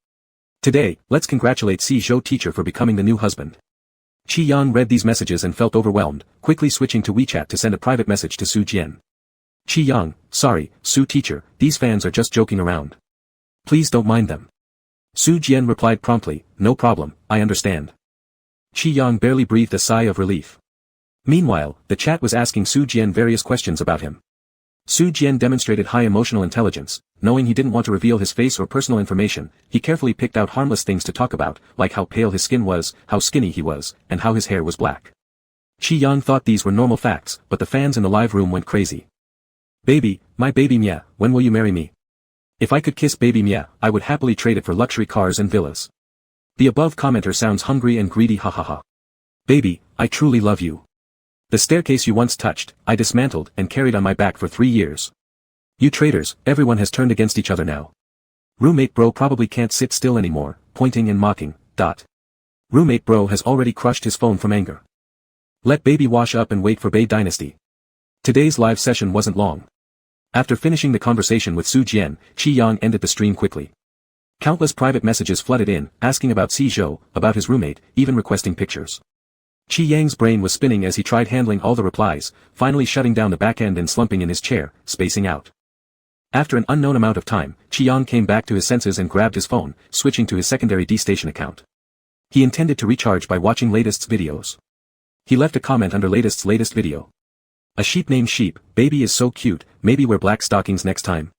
Today, let's congratulate Si Zhou teacher for becoming the new husband. Qi Yang read these messages and felt overwhelmed, quickly switching to WeChat to send a private message to Su Jian. Qi Yang, sorry, Su teacher, these fans are just joking around. Please don't mind them. Su Jian replied promptly, no problem, I understand. Qi Yang barely breathed a sigh of relief. Meanwhile, the chat was asking Su Jian various questions about him. Su Jian demonstrated high emotional intelligence. Knowing he didn't want to reveal his face or personal information, he carefully picked out harmless things to talk about, like how pale his skin was, how skinny he was, and how his hair was black. Qi Yang thought these were normal facts, but the fans in the live room went crazy. Baby, my baby Mia, when will you marry me? If I could kiss baby Mia, I would happily trade it for luxury cars and villas. The above commenter sounds hungry and greedy, hahaha. Baby, I truly love you. The staircase you once touched, I dismantled and carried on my back for 3 years. You traitors, everyone has turned against each other now. Roommate bro probably can't sit still anymore, pointing and mocking, Roommate bro has already crushed his phone from anger. Let baby wash up and wait for Bei Dynasty. Today's live session wasn't long. After finishing the conversation with Su Jian, Qi Yang ended the stream quickly. Countless private messages flooded in, asking about Si Zhou, about his roommate, even requesting pictures. Qi Yang's brain was spinning as he tried handling all the replies, finally shutting down the back end and slumping in his chair, spacing out. After an unknown amount of time, Qi Yang came back to his senses and grabbed his phone, switching to his secondary D-Station account. He intended to recharge by watching latest's videos. He left a comment under latest's latest video. A sheep named Sheep, baby is so cute, maybe wear black stockings next time.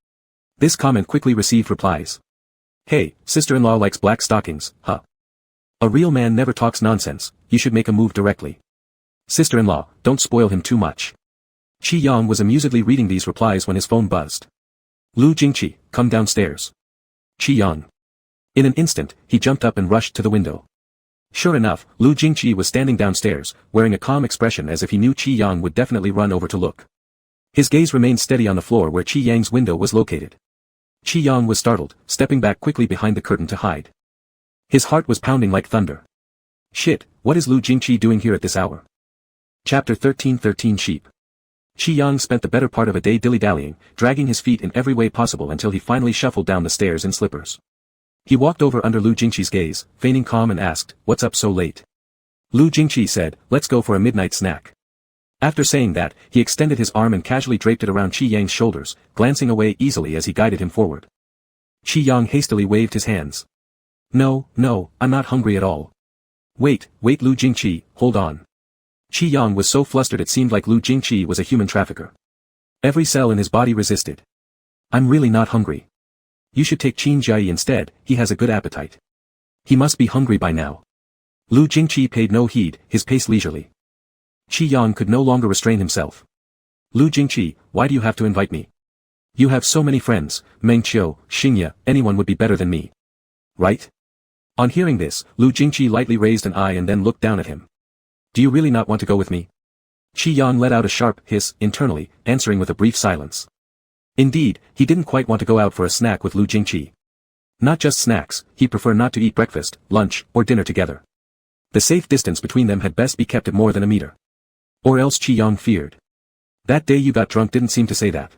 This comment quickly received replies. Hey, sister-in-law likes black stockings, huh? A real man never talks nonsense, you should make a move directly. Sister-in-law, don't spoil him too much. Qi Yang was amusedly reading these replies when his phone buzzed. Lu Jingqi, come downstairs. Qi Yang. In an instant, he jumped up and rushed to the window. Sure enough, Lu Jingqi was standing downstairs, wearing a calm expression as if he knew Qi Yang would definitely run over to look. His gaze remained steady on the floor where Qi Yang's window was located. Qi Yang was startled, stepping back quickly behind the curtain to hide. His heart was pounding like thunder. Shit, what is Lu Jingqi doing here at this hour? Chapter 13 Sheep. Qi Yang spent the better part of a day dilly-dallying, dragging his feet in every way possible until he finally shuffled down the stairs in slippers. He walked over under Lu Jingqi's gaze, feigning calm and asked, what's up so late? Lu Jingqi said, let's go for a midnight snack. After saying that, he extended his arm and casually draped it around Qi Yang's shoulders, glancing away easily as he guided him forward. Qi Yang hastily waved his hands. No, I'm not hungry at all. Wait, Lu Jingqi, hold on. Qi Yang was so flustered it seemed like Lu Jingqi was a human trafficker. Every cell in his body resisted. I'm really not hungry. You should take Qin Jiayi instead, he has a good appetite. He must be hungry by now. Lu Jingqi paid no heed, his pace leisurely. Qi Yang could no longer restrain himself. Lu Jingqi, why do you have to invite me? You have so many friends, Meng Qiu, Xingye, anyone would be better than me. Right? On hearing this, Lu Jingqi lightly raised an eye and then looked down at him. Do you really not want to go with me? Qi Yang let out a sharp hiss, internally, answering with a brief silence. Indeed, he didn't quite want to go out for a snack with Lu Jingqi. Not just snacks, he'd prefer not to eat breakfast, lunch, or dinner together. The safe distance between them had best be kept at more than a meter. Or else Qi Yang feared. That day you got drunk didn't seem to say that.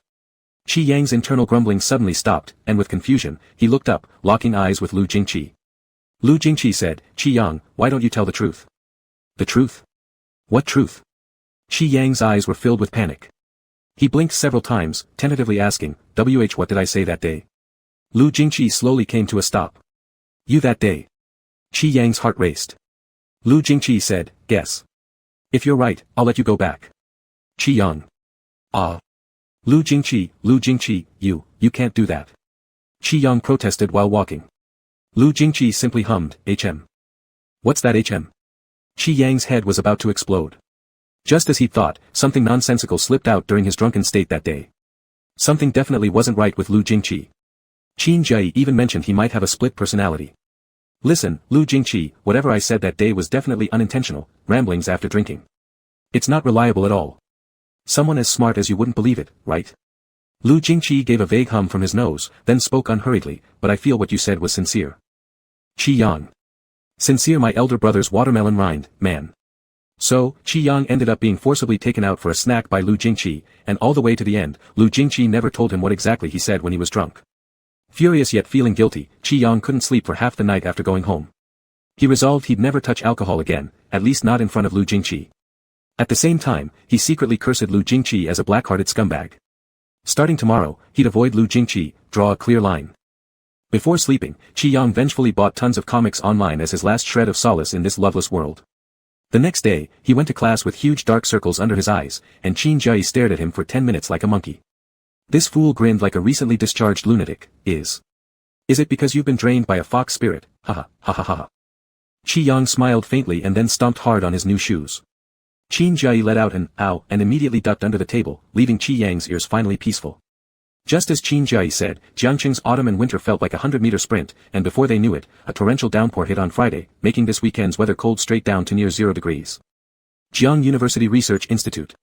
Qi Yang's internal grumbling suddenly stopped, and with confusion, he looked up, locking eyes with Lu Jingqi. Lu Jingqi said, Qi Yang, why don't you tell the truth? The truth? What truth? Qi Yang's eyes were filled with panic. He blinked several times, tentatively asking, what did I say that day? Lu Jingqi slowly came to a stop. You that day. Qi Yang's heart raced. Lu Jingqi said, guess. If you're right, I'll let you go back. Qi Yang. Ah. Lu Jingqi, you can't do that. Qi Yang protested while walking. Lu Jingqi simply hummed, HM. What's that HM? Qi Yang's head was about to explode. Just as he thought, something nonsensical slipped out during his drunken state that day. Something definitely wasn't right with Lu Jingqi. Qin Jie even mentioned he might have a split personality. Listen, Lu Jingqi, whatever I said that day was definitely unintentional, ramblings after drinking. It's not reliable at all. Someone as smart as you wouldn't believe it, right? Lu Jingqi gave a vague hum from his nose, then spoke unhurriedly, but I feel what you said was sincere. Qi Yang. Sincere my elder brother's watermelon rind, man. So, Qi Yang ended up being forcibly taken out for a snack by Lu Jingqi, and all the way to the end, Lu Jingqi never told him what exactly he said when he was drunk. Furious yet feeling guilty, Qi Yang couldn't sleep for half the night after going home. He resolved he'd never touch alcohol again, at least not in front of Lu Jingqi. At the same time, he secretly cursed Lu Jingqi as a black-hearted scumbag. Starting tomorrow, he'd avoid Lu Jingqi, draw a clear line. Before sleeping, Qi Yang vengefully bought tons of comics online as his last shred of solace in this loveless world. The next day, he went to class with huge dark circles under his eyes, and Qin Jie stared at him for 10 minutes like a monkey. This fool grinned like a recently discharged lunatic, Is it because you've been drained by a fox spirit, haha, ha ha ha ha. Qi Yang smiled faintly and then stomped hard on his new shoes. Qin Jie let out an ow and immediately ducked under the table, leaving Qi Yang's ears finally peaceful. Just as Qin Jie said, Jiangcheng's autumn and winter felt like a 100-meter sprint, and before they knew it, a torrential downpour hit on Friday, making this weekend's weather cold straight down to near 0 degrees. Jiangcheng University Research Institute.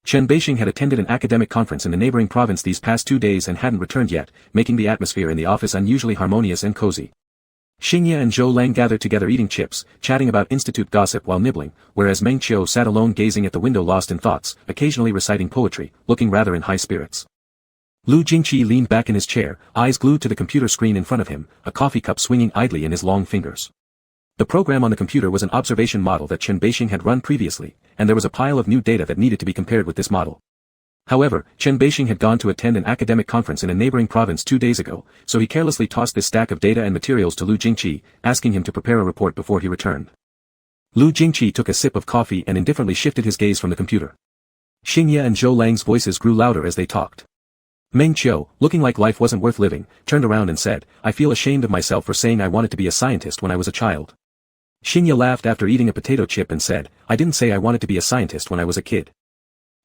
Chen Beixing had attended an academic conference in the neighboring province these past 2 days and hadn't returned yet, making the atmosphere in the office unusually harmonious and cozy. Xingye and Zhou Lang gathered together eating chips, chatting about institute gossip while nibbling, whereas Meng Qiu sat alone gazing at the window lost in thoughts, occasionally reciting poetry, looking rather in high spirits. Lu Jingqi leaned back in his chair, eyes glued to the computer screen in front of him, a coffee cup swinging idly in his long fingers. The program on the computer was an observation model that Chen Beixing had run previously, and there was a pile of new data that needed to be compared with this model. However, Chen Beixing had gone to attend an academic conference in a neighboring province 2 days ago, so he carelessly tossed this stack of data and materials to Lu Jingqi, asking him to prepare a report before he returned. Lu Jingqi took a sip of coffee and indifferently shifted his gaze from the computer. Xingye and Zhou Lang's voices grew louder as they talked. Meng Qiu, looking like life wasn't worth living, turned around and said, I feel ashamed of myself for saying I wanted to be a scientist when I was a child. Xingye laughed after eating a potato chip and said, I didn't say I wanted to be a scientist when I was a kid.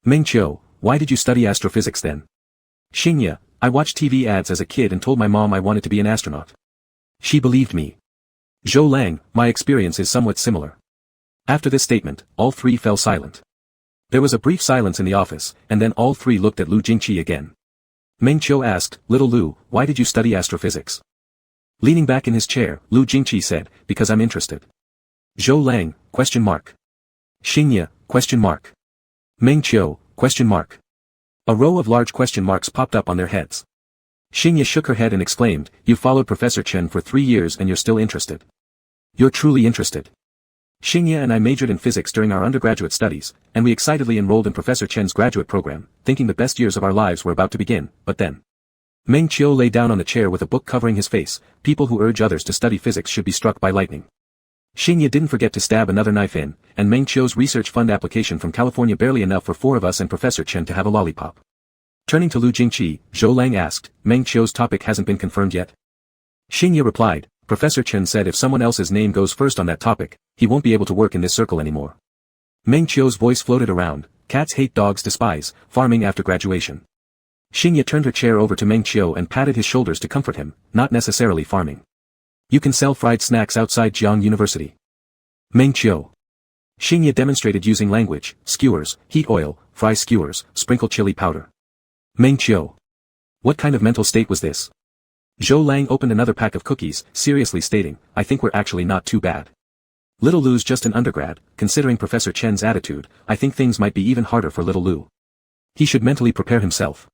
Meng Qiu, why did you study astrophysics then? Xingye, I watched TV ads as a kid and told my mom I wanted to be an astronaut. She believed me. Zhou Lang, my experience is somewhat similar. After this statement, all three fell silent. There was a brief silence in the office, and then all three looked at Lu Jingqi again. Meng Qiu asked, Little Lu, why did you study astrophysics? Leaning back in his chair, Lu Jingqi said, because I'm interested. Zhou Lang, question mark. Xingye, question mark. Meng Qiu, question mark. A row of large question marks popped up on their heads. Xingye shook her head and exclaimed, You followed Professor Chen for 3 years and you're still interested. You're truly interested. Xingye and I majored in physics during our undergraduate studies, and we excitedly enrolled in Professor Chen's graduate program, thinking the best years of our lives were about to begin, but then. Meng Qiu lay down on the chair with a book covering his face. People who urge others to study physics should be struck by lightning. Xingye didn't forget to stab another knife in, and Meng Qiu's research fund application from California barely enough for 4 of us and Professor Chen to have a lollipop. Turning to Lu Jingqi, Zhou Lang asked, Meng Qiu's topic hasn't been confirmed yet? Xingye replied, Professor Chen said if someone else's name goes first on that topic, he won't be able to work in this circle anymore. Meng Qiu's voice floated around, cats hate dogs despise, farming after graduation. Xingye turned her chair over to Meng Qiu and patted his shoulders to comfort him, not necessarily farming. You can sell fried snacks outside Jiangcheng University. Meng Qiu. Xingye demonstrated using language, skewers, heat oil, fry skewers, sprinkle chili powder. Meng Qiu. What kind of mental state was this? Zhou Lang opened another pack of cookies, seriously stating, I think we're actually not too bad. Little Lu's just an undergrad, considering Professor Chen's attitude, I think things might be even harder for Little Lu. He should mentally prepare himself.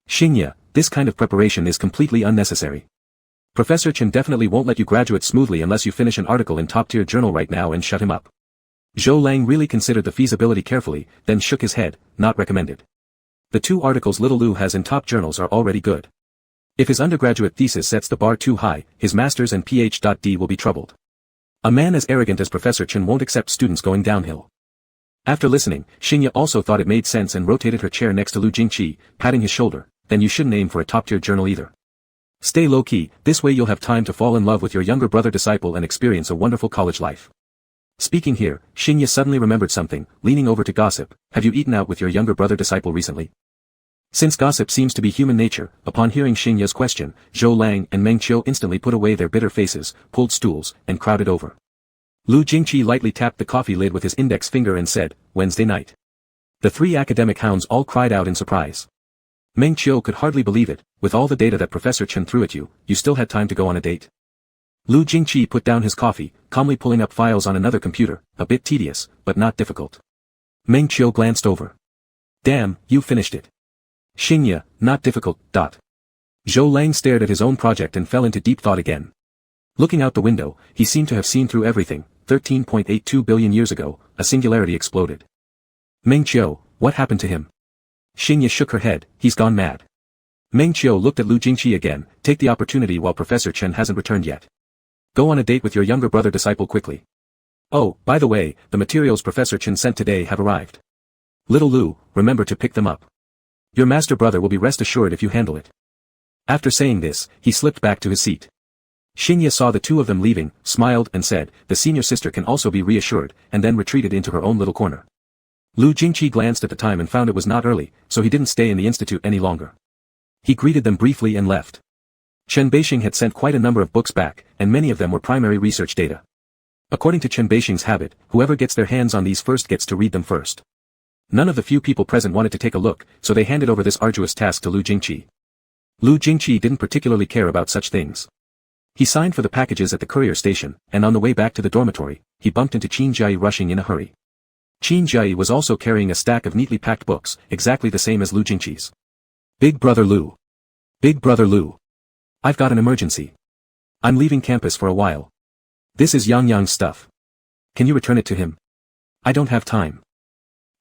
Xingye, this kind of preparation is completely unnecessary. Professor Chen definitely won't let you graduate smoothly unless you finish an article in top-tier journal right now and shut him up. Zhou Lang really considered the feasibility carefully, then shook his head, not recommended. The 2 articles Little Lu has in top journals are already good. If his undergraduate thesis sets the bar too high, his master's and Ph.D. will be troubled. A man as arrogant as Professor Chen won't accept students going downhill. After listening, Xingye also thought it made sense and rotated her chair next to Lu Jingqi, patting his shoulder. Then you shouldn't aim for a top-tier journal either. Stay low-key, this way you'll have time to fall in love with your younger brother disciple and experience a wonderful college life. Speaking here, Xingye suddenly remembered something, leaning over to gossip. Have you eaten out with your younger brother disciple recently? Since gossip seems to be human nature, upon hearing Xingye's question, Zhou Lang and Meng Qiu instantly put away their bitter faces, pulled stools, and crowded over. Lu Jingqi lightly tapped the coffee lid with his index finger and said, Wednesday night. The three academic hounds all cried out in surprise. Meng Qiu could hardly believe it. With all the data that Professor Chen threw at you, you still had time to go on a date? Lu Jingqi put down his coffee, calmly pulling up files on another computer, a bit tedious, but not difficult. Meng Qiu glanced over. Damn, you finished it. Xingye, not difficult. Zhou Lang stared at his own project and fell into deep thought again. Looking out the window, he seemed to have seen through everything. 13.82 billion years ago, a singularity exploded. Meng Qiu, what happened to him? Xingye shook her head, he's gone mad. Meng Qiu looked at Lu Jingqi again, take the opportunity while Professor Chen hasn't returned yet. Go on a date with your younger brother disciple quickly. Oh, by the way, the materials Professor Chen sent today have arrived. Little Lu, remember to pick them up. Your master brother will be rest assured if you handle it. After saying this, he slipped back to his seat. Xingye saw the two of them leaving, smiled and said, the senior sister can also be reassured, and then retreated into her own little corner. Lu Jingqi glanced at the time and found it was not early, so he didn't stay in the institute any longer. He greeted them briefly and left. Chen Beixing had sent quite a number of books back, and many of them were primary research data. According to Chen Beixing's habit, whoever gets their hands on these first gets to read them first. None of the few people present wanted to take a look, so they handed over this arduous task to Lu Jingqi. Lu Jingqi didn't particularly care about such things. He signed for the packages at the courier station, and on the way back to the dormitory, he bumped into Qin Jiayi rushing in a hurry. Qin Jiayi was also carrying a stack of neatly packed books, exactly the same as Lu Jingqi's. Big brother Lu. Big brother Lu. I've got an emergency. I'm leaving campus for a while. This is Yang stuff. Can you return it to him? I don't have time.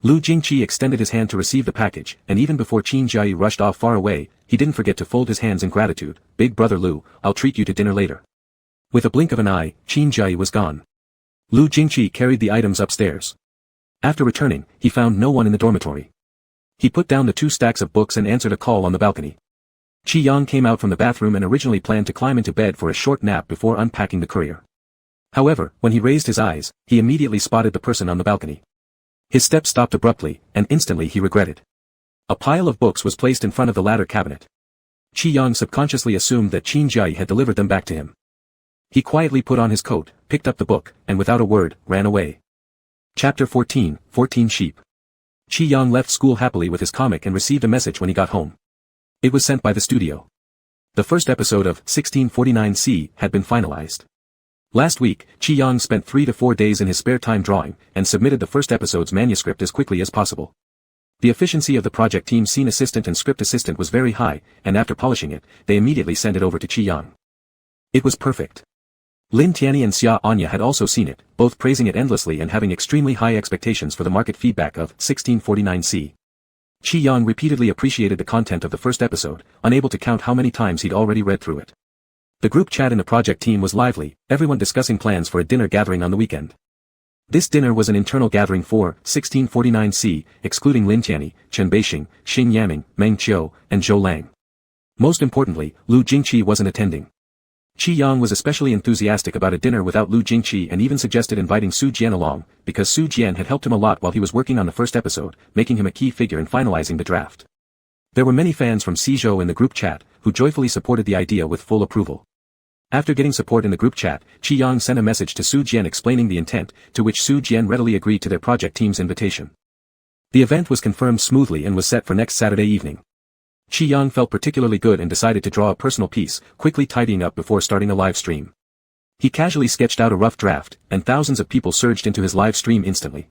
Lu Jingqi extended his hand to receive the package, and even before Qin Jiayi rushed off far away, he didn't forget to fold his hands in gratitude. Big brother Lu, I'll treat you to dinner later. With a blink of an eye, Qin Jiayi was gone. Lu Jingqi carried the items upstairs. After returning, he found no one in the dormitory. He put down the 2 stacks of books and answered a call on the balcony. Qi Yang came out from the bathroom and originally planned to climb into bed for a short nap before unpacking the courier. However, when he raised his eyes, he immediately spotted the person on the balcony. His steps stopped abruptly, and instantly he regretted. A pile of books was placed in front of the ladder cabinet. Qi Yang subconsciously assumed that Qin Jiayi had delivered them back to him. He quietly put on his coat, picked up the book, and without a word, ran away. Chapter 14, 14 Sheep. Qi Yang left school happily with his comic and received a message when he got home. It was sent by the studio. The first episode of 1649C had been finalized. Last week, Qi Yang spent 3 to 4 days in his spare time drawing, and submitted the first episode's manuscript as quickly as possible. The efficiency of the project team's scene assistant and script assistant was very high, and after polishing it, they immediately sent it over to Qi Yang. It was perfect. Lin Tianyi and Xia Anya had also seen it, both praising it endlessly and having extremely high expectations for the market feedback of 1649C. Qi Yang repeatedly appreciated the content of the first episode, unable to count how many times he'd already read through it. The group chat in the project team was lively, everyone discussing plans for a dinner gathering on the weekend. This dinner was an internal gathering for 1649C, excluding Lin Tianyi, Chen Beixing, Xing Yaming, Meng Qiu, and Zhou Lang. Most importantly, Lu Jingqi wasn't attending. Qi Yang was especially enthusiastic about a dinner without Lu Jingqi and even suggested inviting Su Jian along, because Su Jian had helped him a lot while he was working on the first episode, making him a key figure in finalizing the draft. There were many fans from Xizhou in the group chat, who joyfully supported the idea with full approval. After getting support in the group chat, Qi Yang sent a message to Su Jian explaining the intent, to which Su Jian readily agreed to their project team's invitation. The event was confirmed smoothly and was set for next Saturday evening. Qi Yang felt particularly good and decided to draw a personal piece, quickly tidying up before starting a live stream. He casually sketched out a rough draft, and thousands of people surged into his live stream instantly.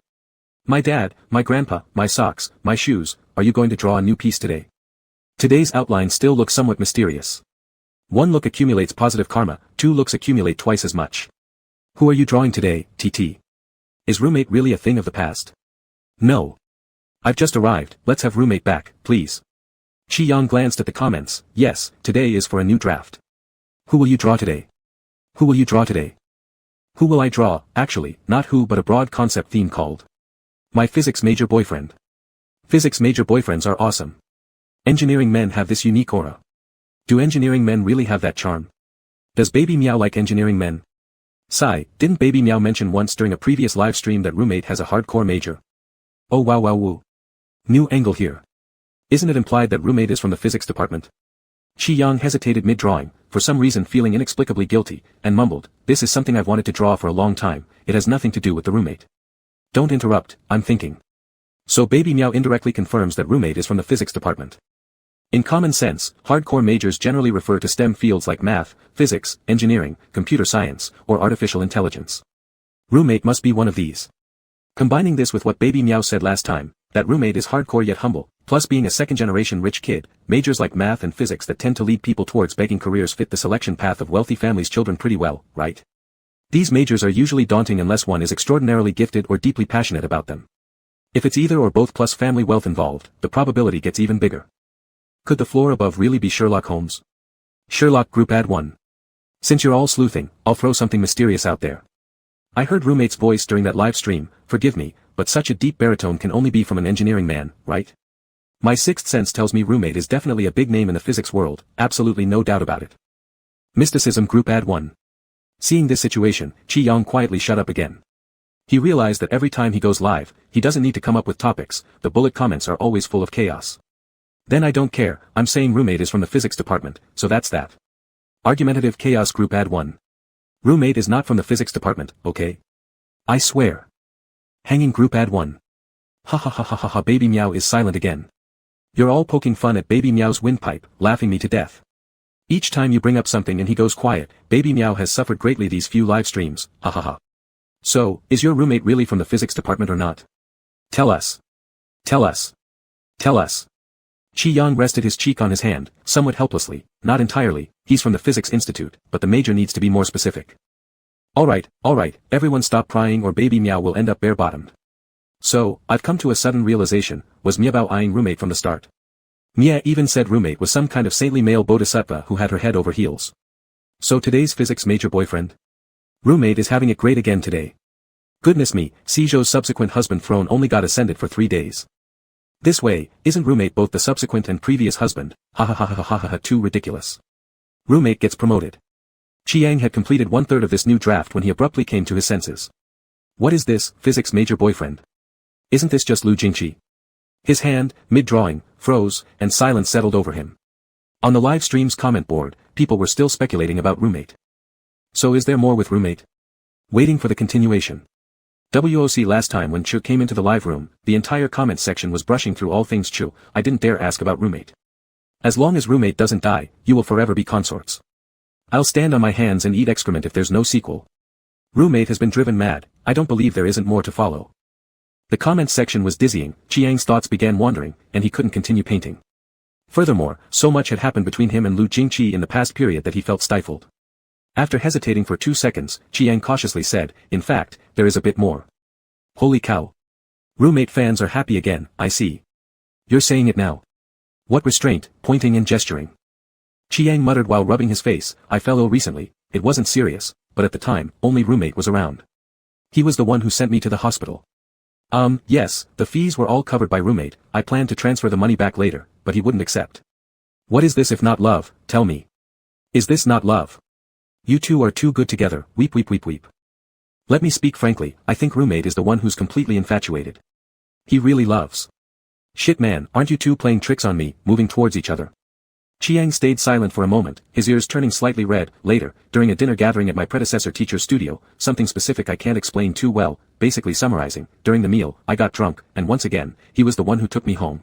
My dad, my grandpa, my socks, my shoes, are you going to draw a new piece today? Today's outline still looks somewhat mysterious. 1 look accumulates positive karma, 2 looks accumulate twice as much. Who are you drawing today, TT? Is roommate really a thing of the past? No. I've just arrived, let's have roommate back, please. Qi Yang glanced at the comments. Yes, today is for a new draft. Who will you draw today? Who will you draw today? Who will I draw? Actually, not who but a broad concept theme called My physics major boyfriend. Physics major boyfriends are awesome. Engineering men have this unique aura. Do engineering men really have that charm? Does Baby Meow like engineering men? Sigh, didn't Baby Meow mention once during a previous live stream that roommate has a hardcore major? Oh wow wow woo. New angle here. Isn't it implied that roommate is from the physics department? Chi Yang hesitated mid-drawing, for some reason feeling inexplicably guilty, and mumbled, this is something I've wanted to draw for a long time, it has nothing to do with the roommate. Don't interrupt, I'm thinking. So Baby Meow indirectly confirms that roommate is from the physics department. In common sense, hardcore majors generally refer to STEM fields like math, physics, engineering, computer science, or artificial intelligence. Roommate must be one of these. Combining this with what Baby Meow said last time, that roommate is hardcore yet humble, plus being a second-generation rich kid, majors like math and physics that tend to lead people towards begging careers fit the selection path of wealthy families' children pretty well, right? These majors are usually daunting unless one is extraordinarily gifted or deeply passionate about them. If it's either or both plus family wealth involved, the probability gets even bigger. Could the floor above really be Sherlock Holmes? Sherlock Group Ad 1. Since you're all sleuthing, I'll throw something mysterious out there. I heard roommate's voice during that live stream, forgive me, but such a deep baritone can only be from an engineering man, right? My sixth sense tells me roommate is definitely a big name in the physics world, absolutely no doubt about it. Mysticism Group Ad 1. Seeing this situation, Chi Yang quietly shut up again. He realized that every time he goes live, he doesn't need to come up with topics, the bullet comments are always full of chaos. Then I don't care, I'm saying roommate is from the physics department, so that's that. Argumentative Chaos Group Ad 1. Roommate is not from the physics department, okay? I swear. Hanging Group Ad 1. Ha ha ha ha ha ha. Baby Meow is silent again. You're all poking fun at Baby Meow's windpipe, laughing me to death. Each time you bring up something and he goes quiet, Baby Meow has suffered greatly these few live streams, ha ha ha. So, is your roommate really from the physics department or not? Tell us. Tell us. Tell us. Chi Yang rested his cheek on his hand, somewhat helplessly, not entirely, he's from the Physics Institute, but the major needs to be more specific. Alright, everyone stop crying or Baby Meow will end up bare-bottomed. So, I've come to a sudden realization, was Meow eyeing roommate from the start? Mia even said roommate was some kind of saintly male bodhisattva who had her head over heels. So today's physics major boyfriend? Roommate is having it great again today. Goodness me, Seijo's subsequent husband throne only got ascended for 3 days. This way, isn't roommate both the subsequent and previous husband, ha ha ha ha ha ha ha too ridiculous. Roommate gets promoted. Chiang had completed 1/3 of this new draft when he abruptly came to his senses. What is this, physics major boyfriend? Isn't this just Lu Jingqi? His hand, mid-drawing, froze, and silence settled over him. On the live stream's comment board, people were still speculating about roommate. So is there more with roommate? Waiting for the continuation. WOC last time when Chu came into the live room, the entire comment section was brushing through all things Chu, I didn't dare ask about roommate. As long as roommate doesn't die, you will forever be consorts. I'll stand on my hands and eat excrement if there's no sequel. Roommate has been driven mad, I don't believe there isn't more to follow. The comments section was dizzying, Chiang's thoughts began wandering, and he couldn't continue painting. Furthermore, so much had happened between him and Lu Jingqi in the past period that he felt stifled. After hesitating for 2 seconds, Chiang cautiously said, in fact, there is a bit more. Holy cow. Roommate fans are happy again, I see. You're saying it now. What restraint, pointing and gesturing. Chiang muttered while rubbing his face, I fell ill recently, it wasn't serious, but at the time, only roommate was around. He was the one who sent me to the hospital. Yes, the fees were all covered by roommate, I planned to transfer the money back later, but he wouldn't accept. What is this if not love, tell me. Is this not love? You two are too good together, weep weep weep weep. Let me speak frankly, I think roommate is the one who's completely infatuated. He really loves. Shit man, aren't you two playing tricks on me, moving towards each other? Chiang stayed silent for a moment, his ears turning slightly red. Later, during a dinner gathering at my predecessor teacher's studio, something specific I can't explain too well, basically summarizing, during the meal, I got drunk, and once again, he was the one who took me home.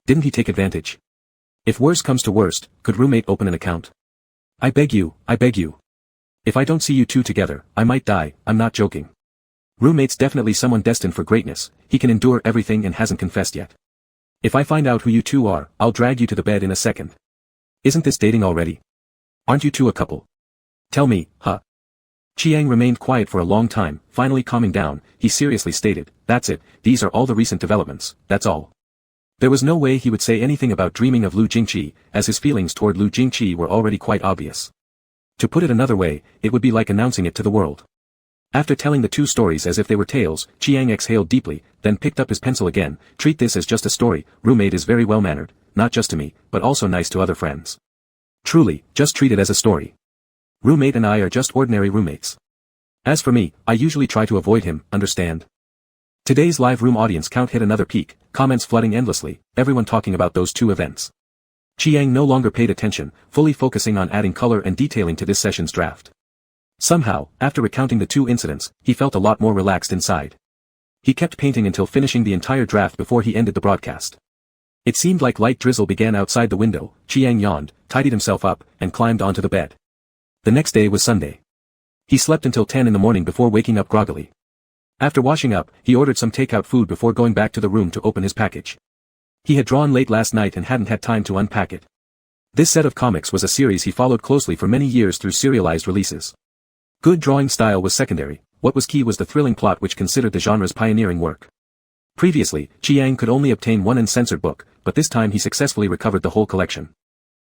Didn't he take advantage? If worse comes to worst, could roommate open an account? I beg you, I beg you. If I don't see you two together, I might die, I'm not joking. Roommate's definitely someone destined for greatness, he can endure everything and hasn't confessed yet. If I find out who you two are, I'll drag you to the bed in a second. Isn't this dating already? Aren't you two a couple? Tell me, huh? Chiang remained quiet for a long time, finally calming down, he seriously stated, that's it, these are all the recent developments, that's all. There was no way he would say anything about dreaming of Lu Jingqi, as his feelings toward Lu Jingqi were already quite obvious. To put it another way, it would be like announcing it to the world. After telling the two stories as if they were tales, Chiang exhaled deeply, then picked up his pencil again. Treat this as just a story. Roommate is very well-mannered, not just to me, but also nice to other friends. Truly, just treat it as a story. Roommate and I are just ordinary roommates. As for me, I usually try to avoid him, understand? Today's live room audience count hit another peak, comments flooding endlessly, everyone talking about those two events. Chiang no longer paid attention, fully focusing on adding color and detailing to this session's draft. Somehow, after recounting the two incidents, he felt a lot more relaxed inside. He kept painting until finishing the entire draft before he ended the broadcast. It seemed like light drizzle began outside the window. Chiang yawned, tidied himself up, and climbed onto the bed. The next day was Sunday. He slept until 10 in the morning before waking up groggily. After washing up, he ordered some takeout food before going back to the room to open his package. He had drawn late last night and hadn't had time to unpack it. This set of comics was a series he followed closely for many years through serialized releases. Good drawing style was secondary, what was key was the thrilling plot which considered the genre's pioneering work. Previously, Chiang could only obtain one uncensored book, but this time he successfully recovered the whole collection.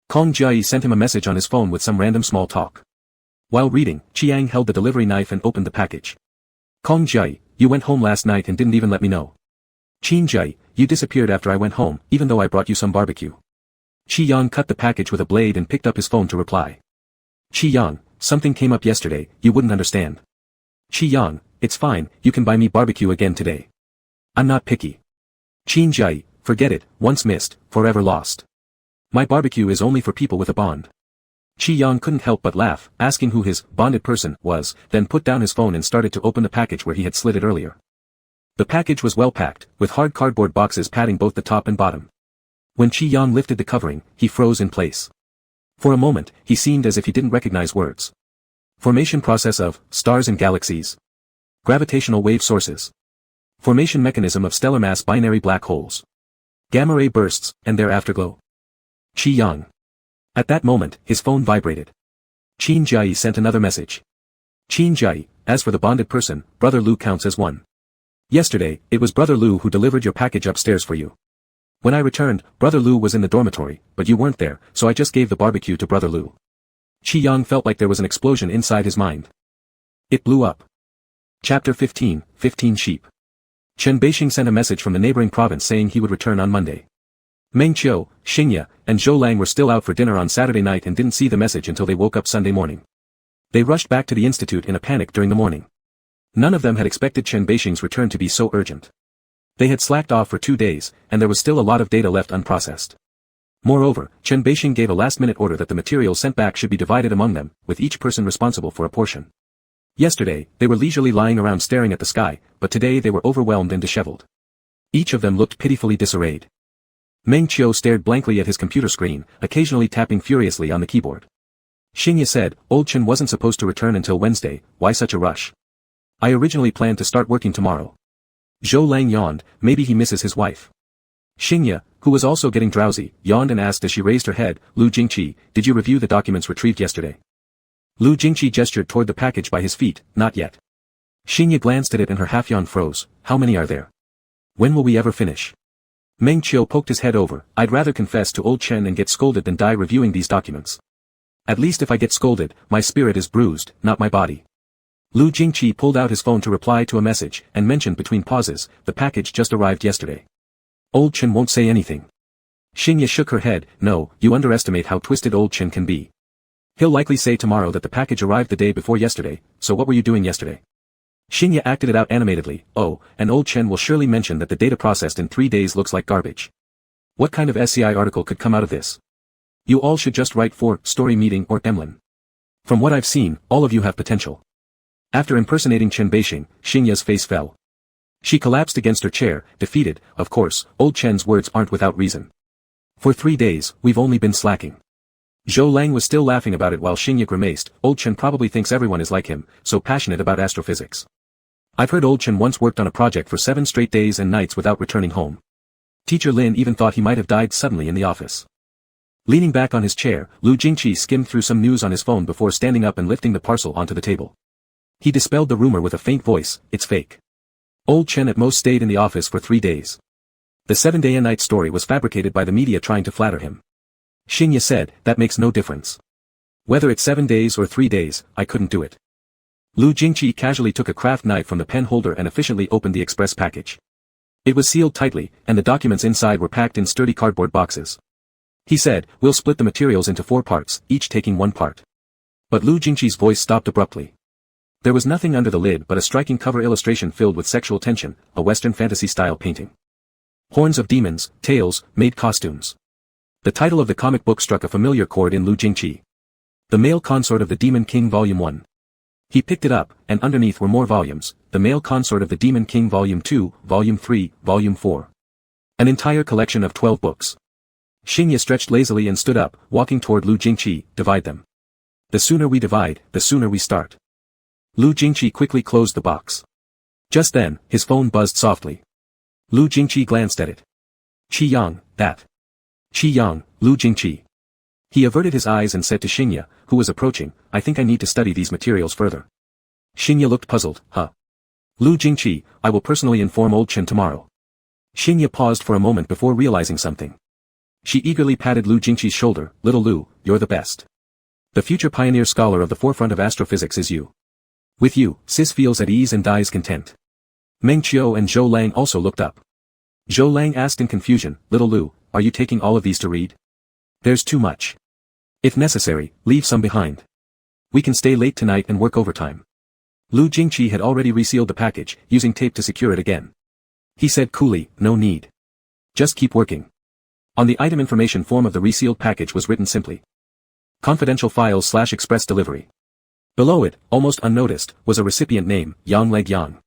Kong Jiai sent him a message on his phone with some random small talk. While reading, Chiang held the delivery knife and opened the package. Kong Jiai, you went home last night and didn't even let me know. Qin Jiai, you disappeared after I went home, even though I brought you some barbecue. Qi Yang cut the package with a blade and picked up his phone to reply. Qi Yang, something came up yesterday, you wouldn't understand. Qi Yang, it's fine, you can buy me barbecue again today. I'm not picky. Qin Jiai, forget it, once missed, forever lost. My barbecue is only for people with a bond. Qi Yang couldn't help but laugh, asking who his bonded person was, then put down his phone and started to open the package where he had slid it earlier. The package was well packed, with hard cardboard boxes padding both the top and bottom. When Qi Yang lifted the covering, he froze in place. For a moment, he seemed as if he didn't recognize words. Formation process of stars and galaxies. Gravitational wave sources. Formation mechanism of stellar mass binary black holes. Gamma ray bursts, and their afterglow. Qi Yang. At that moment, his phone vibrated. Qin Jiai sent another message. Qin Jiai, as for the bonded person, Brother Lu counts as one. Yesterday, it was Brother Lu who delivered your package upstairs for you. When I returned, Brother Lu was in the dormitory, but you weren't there, so I just gave the barbecue to Brother Lu. Qi Yang felt like there was an explosion inside his mind. It blew up. Chapter 15, 15 Sheep. Chen Beixing sent a message from the neighboring province saying he would return on Monday. Meng Qiu, Xingye, and Zhou Lang were still out for dinner on Saturday night and didn't see the message until they woke up Sunday morning. They rushed back to the institute in a panic during the morning. None of them had expected Chen Beixing's return to be so urgent. They had slacked off for 2 days, and there was still a lot of data left unprocessed. Moreover, Chen Beixing gave a last-minute order that the material sent back should be divided among them, with each person responsible for a portion. Yesterday, they were leisurely lying around staring at the sky, but today they were overwhelmed and disheveled. Each of them looked pitifully disarrayed. Meng Qiu stared blankly at his computer screen, occasionally tapping furiously on the keyboard. Xingye said, Old Chen wasn't supposed to return until Wednesday, why such a rush? I originally planned to start working tomorrow. Zhou Lang yawned, maybe he misses his wife. Xingye, who was also getting drowsy, yawned and asked as she raised her head, Lu Jingqi, did you review the documents retrieved yesterday? Lu Jingqi gestured toward the package by his feet, not yet. Xingye glanced at it and her half-yawn froze, how many are there? When will we ever finish? Meng Qiu poked his head over, I'd rather confess to Old Chen and get scolded than die reviewing these documents. At least if I get scolded, my spirit is bruised, not my body. Lu Jingqi pulled out his phone to reply to a message, and mentioned between pauses, the package just arrived yesterday. Old Chen won't say anything. Xingye shook her head, no, you underestimate how twisted Old Chen can be. He'll likely say tomorrow that the package arrived the day before yesterday, so what were you doing yesterday? Xingye acted it out animatedly, oh, and Old Chen will surely mention that the data processed in 3 days looks like garbage. What kind of SCI article could come out of this? You all should just write for Story Meeting or Emlyn. From what I've seen, all of you have potential. After impersonating Chen Beixing, Xingye's face fell. She collapsed against her chair, defeated, of course, Old Chen's words aren't without reason. For 3 days, we've only been slacking. Zhou Lang was still laughing about it while Xingye grimaced, Old Chen probably thinks everyone is like him, so passionate about astrophysics. I've heard Old Chen once worked on a project for 7 straight days and nights without returning home. Teacher Lin even thought he might have died suddenly in the office. Leaning back on his chair, Lu Jingqi skimmed through some news on his phone before standing up and lifting the parcel onto the table. He dispelled the rumor with a faint voice, it's fake. Old Chen at most stayed in the office for 3 days. The 7-day-a-night story was fabricated by the media trying to flatter him. Xingye said, that makes no difference. Whether it's 7 days or 3 days, I couldn't do it. Lu Jingqi casually took a craft knife from the pen holder and efficiently opened the express package. It was sealed tightly, and the documents inside were packed in sturdy cardboard boxes. He said, "We'll split the materials into 4 parts, each taking 1 part." But Lu Jingqi's voice stopped abruptly. There was nothing under the lid but a striking cover illustration filled with sexual tension, a Western fantasy-style painting. Horns of demons, tails, maid costumes. The title of the comic book struck a familiar chord in Lu Jingqi. The Male Consort of the Demon King Volume 1. He picked it up, and underneath were more volumes, The Male Consort of the Demon King Volume 2, Volume 3, Volume 4. An entire collection of 12 books. Xingye stretched lazily and stood up, walking toward Lu Jingqi. "Divide them. The sooner we divide, the sooner we start." Lu Jingqi quickly closed the box. Just then, his phone buzzed softly. Lu Jingqi glanced at it. "Qi Yang, that." "Qi Yang, Lu Jingqi." He averted his eyes and said to Xingye, who was approaching, "I think I need to study these materials further." Xingye looked puzzled. "Huh?" "Lu Jingqi, I will personally inform old Chen tomorrow." Xingye paused for a moment before realizing something. She eagerly patted Lu Jingqi's shoulder. "Little Lu, you're the best. The future pioneer scholar of the forefront of astrophysics is you. With you, Sis feels at ease and dies content." Meng Qiu and Zhou Lang also looked up. Zhou Lang asked in confusion, "Little Lu, are you taking all of these to read? There's too much. If necessary, leave some behind. We can stay late tonight and work overtime." Lu Jingqi had already resealed the package, using tape to secure it again. He said coolly, "No need. Just keep working." On the item information form of the resealed package was written simply, "Confidential files/express delivery." Below it, almost unnoticed, was a recipient name, Yang Leg Yang.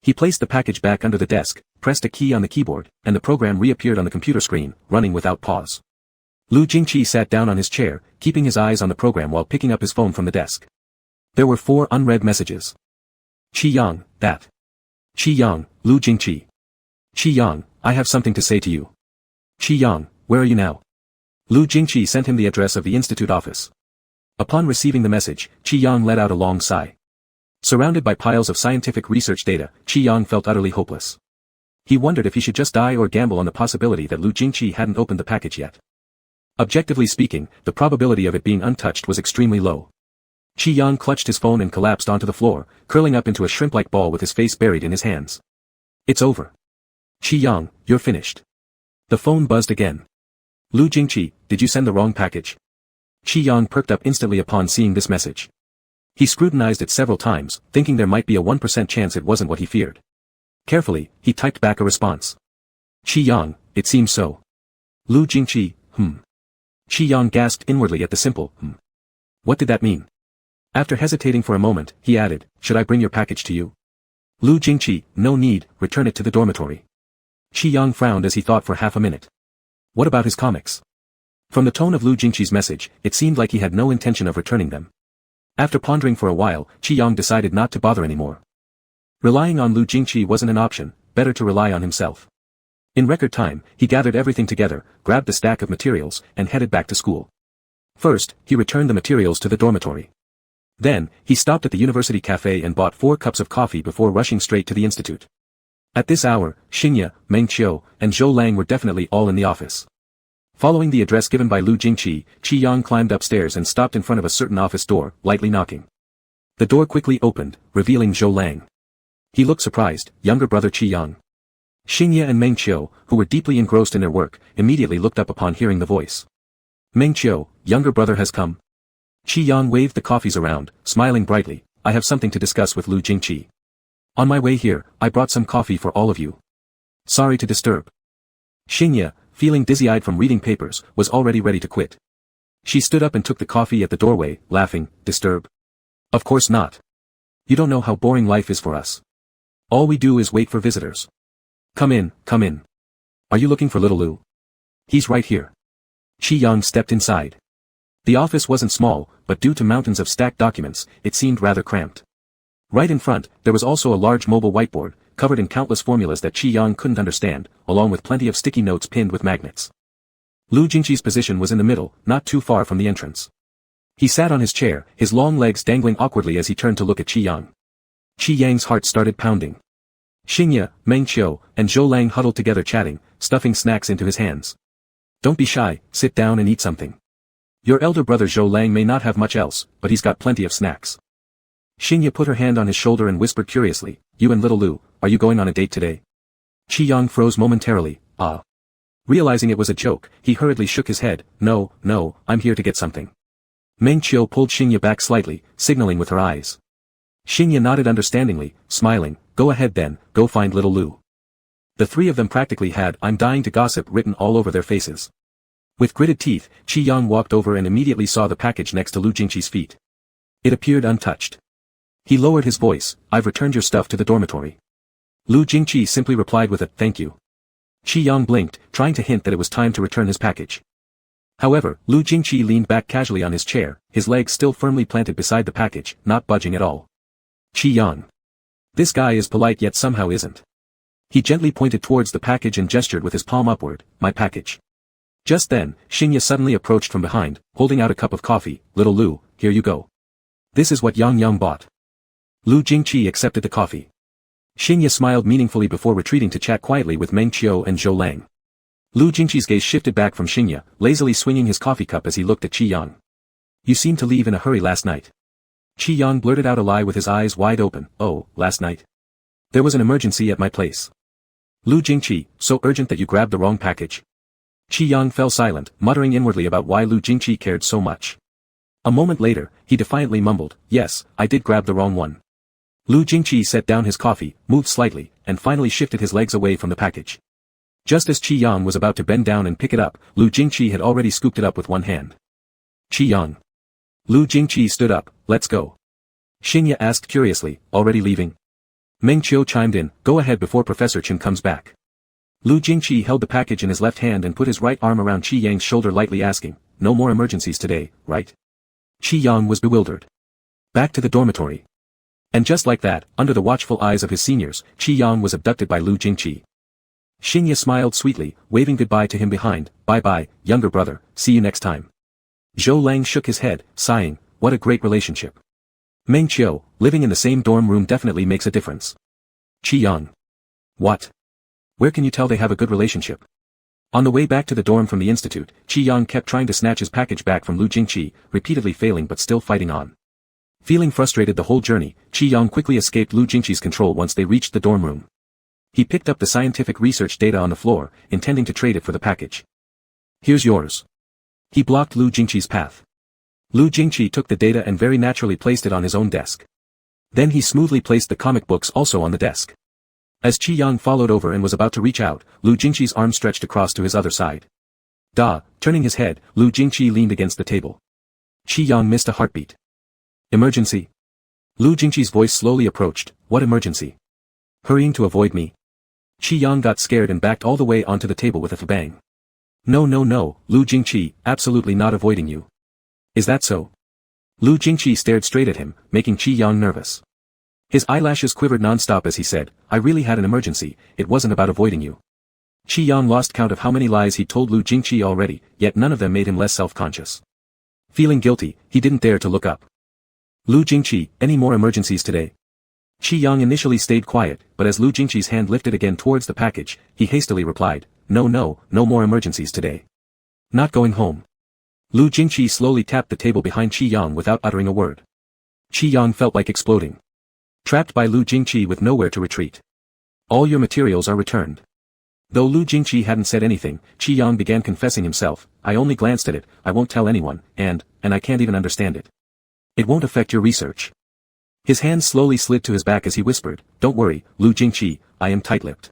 He placed the package back under the desk, pressed a key on the keyboard, and the program reappeared on the computer screen, running without pause. Lu Jingqi sat down on his chair, keeping his eyes on the program while picking up his phone from the desk. There were 4 unread messages. "Qi Yang, that." "Qi Yang, Lu Jingqi." "Qi Yang, I have something to say to you." "Qi Yang, where are you now?" Lu Jingqi sent him the address of the institute office. Upon receiving the message, Qi Yang let out a long sigh. Surrounded by piles of scientific research data, Qi Yang felt utterly hopeless. He wondered if he should just die or gamble on the possibility that Lu Jingqi hadn't opened the package yet. Objectively speaking, the probability of it being untouched was extremely low. Qi Yang clutched his phone and collapsed onto the floor, curling up into a shrimp-like ball with his face buried in his hands. "It's over. Qi Yang, you're finished." The phone buzzed again. "Lu Jingqi, did you send the wrong package?" Qi Yang perked up instantly upon seeing this message. He scrutinized it several times, thinking there might be a 1% chance it wasn't what he feared. Carefully, he typed back a response. "Qi Yang, it seems so." Lu Jingqi, Qi Yang gasped inwardly at the simple, What did that mean? After hesitating for a moment, he added, "Should I bring your package to you?" Lu Jingqi, "No need, return it to the dormitory." Qi Yang frowned as he thought for half a minute. What about his comics? From the tone of Lu Jingqi's message, it seemed like he had no intention of returning them. After pondering for a while, Qi Yang decided not to bother anymore. Relying on Lu Jingqi wasn't an option, better to rely on himself. In record time, he gathered everything together, grabbed the stack of materials, and headed back to school. First, he returned the materials to the dormitory. Then, he stopped at the university cafe and bought 4 cups of coffee before rushing straight to the institute. At this hour, Xingye, Meng Qiu, and Zhou Lang were definitely all in the office. Following the address given by Lu Jingqi, Qi Yang climbed upstairs and stopped in front of a certain office door, lightly knocking. The door quickly opened, revealing Zhou Lang. He looked surprised. "Younger brother Qi Yang." Xingye and Meng Qiu, who were deeply engrossed in their work, immediately looked up upon hearing the voice. "Meng Qiu, younger brother has come." Qi Yang waved the coffees around, smiling brightly. "I have something to discuss with Lu Jingqi. On my way here, I brought some coffee for all of you. Sorry to disturb." Xingye, feeling dizzy-eyed from reading papers, was already ready to quit. She stood up and took the coffee at the doorway, laughing. "Disturb? Of course not. You don't know how boring life is for us. All we do is wait for visitors. Come in, come in. Are you looking for little Lu? He's right here." Qi Yang stepped inside. The office wasn't small, but due to mountains of stacked documents, it seemed rather cramped. Right in front, there was also a large mobile whiteboard, covered in countless formulas that Qi Yang couldn't understand, along with plenty of sticky notes pinned with magnets. Lu Jingqi's position was in the middle, not too far from the entrance. He sat on his chair, his long legs dangling awkwardly as he turned to look at Qi Yang. Qi Yang's heart started pounding. Xingye, Meng Qiu, and Zhou Lang huddled together chatting, stuffing snacks into his hands. "Don't be shy, sit down and eat something. Your elder brother Zhou Lang may not have much else, but he's got plenty of snacks." Xingye put her hand on his shoulder and whispered curiously, "You and little Lu, are you going on a date today?" Qi Yang froze momentarily, ah. Realizing it was a joke, he hurriedly shook his head, "No, no, I'm here to get something." Meng Qiu pulled Xingye back slightly, signaling with her eyes. Xingye nodded understandingly, smiling, "Go ahead then, go find little Lu." The three of them practically had "I'm dying to gossip" written all over their faces. With gritted teeth, Qi Yang walked over and immediately saw the package next to Lu Jingqi's feet. It appeared untouched. He lowered his voice, "I've returned your stuff to the dormitory." Lu Jingqi simply replied with a "thank you." Qi Yang blinked, trying to hint that it was time to return his package. However, Lu Jingqi leaned back casually on his chair, his legs still firmly planted beside the package, not budging at all. Qi Yang. This guy is polite yet somehow isn't. He gently pointed towards the package and gestured with his palm upward, "My package." Just then, Xingye suddenly approached from behind, holding out a cup of coffee, "Little Lu, here you go. This is what Yang bought." Lu Jingqi accepted the coffee. Xingye smiled meaningfully before retreating to chat quietly with Meng Qiu and Zhou Lang. Lu Jingqi's gaze shifted back from Xingye, lazily swinging his coffee cup as he looked at Qi Yang. "You seemed to leave in a hurry last night." Qi Yang blurted out a lie with his eyes wide open, "Oh, last night? There was an emergency at my place." Lu Jingqi, "So urgent that you grabbed the wrong package?" Qi Yang fell silent, muttering inwardly about why Lu Jingqi cared so much. A moment later, he defiantly mumbled, "Yes, I did grab the wrong one." Lu Jingqi set down his coffee, moved slightly, and finally shifted his legs away from the package. Just as Qi Yang was about to bend down and pick it up, Lu Jingqi had already scooped it up with one hand. "Qi Yang." Lu Jingqi stood up, "Let's go." Xingye asked curiously, "Already leaving?" Meng Qiu chimed in, "Go ahead before Professor Chen comes back." Lu Jingqi held the package in his left hand and put his right arm around Qi Yang's shoulder lightly asking, "No more emergencies today, right?" Qi Yang was bewildered. Back to the dormitory. And just like that, under the watchful eyes of his seniors, Qi Yang was abducted by Lu Jingqi. Xingye smiled sweetly, waving goodbye to him behind, "Bye-bye, younger brother, see you next time." Zhou Lang shook his head, sighing, "What a great relationship." Meng Qiu, living in the same dorm room definitely makes a difference. Qi Yang. What? Where can you tell they have a good relationship? On the way back to the dorm from the institute, Qi Yang kept trying to snatch his package back from Lu Jingqi, repeatedly failing but still fighting on. Feeling frustrated the whole journey, Qi Yang quickly escaped Lu Jingqi's control once they reached the dorm room. He picked up the scientific research data on the floor, intending to trade it for the package. "Here's yours." He blocked Lu Jingqi's path. Lu Jingqi took the data and very naturally placed it on his own desk. Then he smoothly placed the comic books also on the desk. As Qi Yang followed over and was about to reach out, Lu Jingqi's arm stretched across to his other side. Turning his head, Lu Jingqi leaned against the table. Qi Yang missed a heartbeat. "Emergency?" Lu Jingqi's voice slowly approached, "What emergency? Hurrying to avoid me?" Qi Yang got scared and backed all the way onto the table with a bang. No, Lu Jingqi, absolutely not avoiding you." "Is that so?" Lu Jingqi stared straight at him, making Qi Yang nervous. His eyelashes quivered non-stop as he said, "I really had an emergency, it wasn't about avoiding you." Qi Yang lost count of how many lies he told Lu Jingqi already, yet none of them made him less self-conscious. Feeling guilty, he didn't dare to look up. "Lu Jingqi, any more emergencies today?" Qi Yang initially stayed quiet, but as Lu Jingqi's hand lifted again towards the package, he hastily replied, No more emergencies today. Not going home." Lu Jingqi slowly tapped the table behind Qi Yang without uttering a word. Qi Yang felt like exploding. Trapped by Lu Jingqi with nowhere to retreat. "All your materials are returned." Though Lu Jingqi hadn't said anything, Qi Yang began confessing himself, "I only glanced at it, I won't tell anyone, and I can't even understand it. It won't affect your research." His hand slowly slid to his back as he whispered, "Don't worry, Lu Jingqi, I am tight-lipped."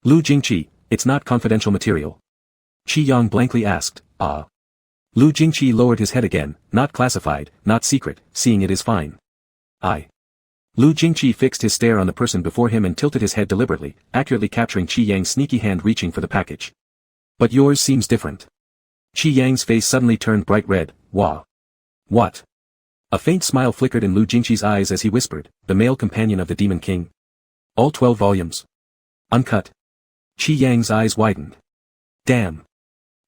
"Lu Jingqi, it's not confidential material?" Qi Yang blankly asked, "Ah." Lu Jingqi lowered his head again, "Not classified, not secret, seeing it is fine." "I." Lu Jingqi fixed his stare on the person before him and tilted his head deliberately, accurately capturing Qi Yang's sneaky hand reaching for the package. "But yours seems different." Qi Yang's face suddenly turned bright red, "Wah." "What?" A faint smile flickered in Lu Jingqi's eyes as he whispered, "The male companion of the Demon King? All 12 volumes? Uncut?" Qi Yang's eyes widened. "Damn."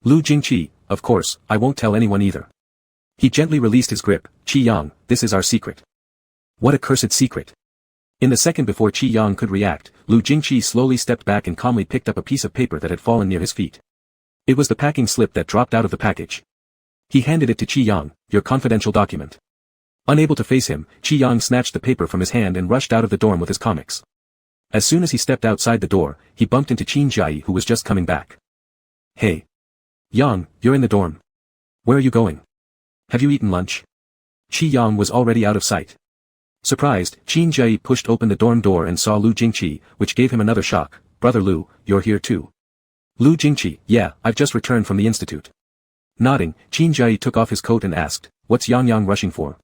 Lu Jingqi, "Of course, I won't tell anyone either." He gently released his grip, "Qi Yang, this is our secret." "What a cursed secret." In the second before Qi Yang could react, Lu Jingqi slowly stepped back and calmly picked up a piece of paper that had fallen near his feet. It was the packing slip that dropped out of the package. He handed it to Qi Yang, "Your confidential document." Unable to face him, Qi Yang snatched the paper from his hand and rushed out of the dorm with his comics. As soon as he stepped outside the door, he bumped into Qin Jiayi, who was just coming back. Hey. Yang, you're in the dorm. Where are you going? Have you eaten lunch? Qi Yang was already out of sight. Surprised, Qin Jiayi pushed open the dorm door and saw Lu Jingqi, which gave him another shock. Brother Lu, you're here too. Lu Jingqi, yeah, I've just returned from the institute. Nodding, Qin Jiayi took off his coat and asked, what's Yang rushing for?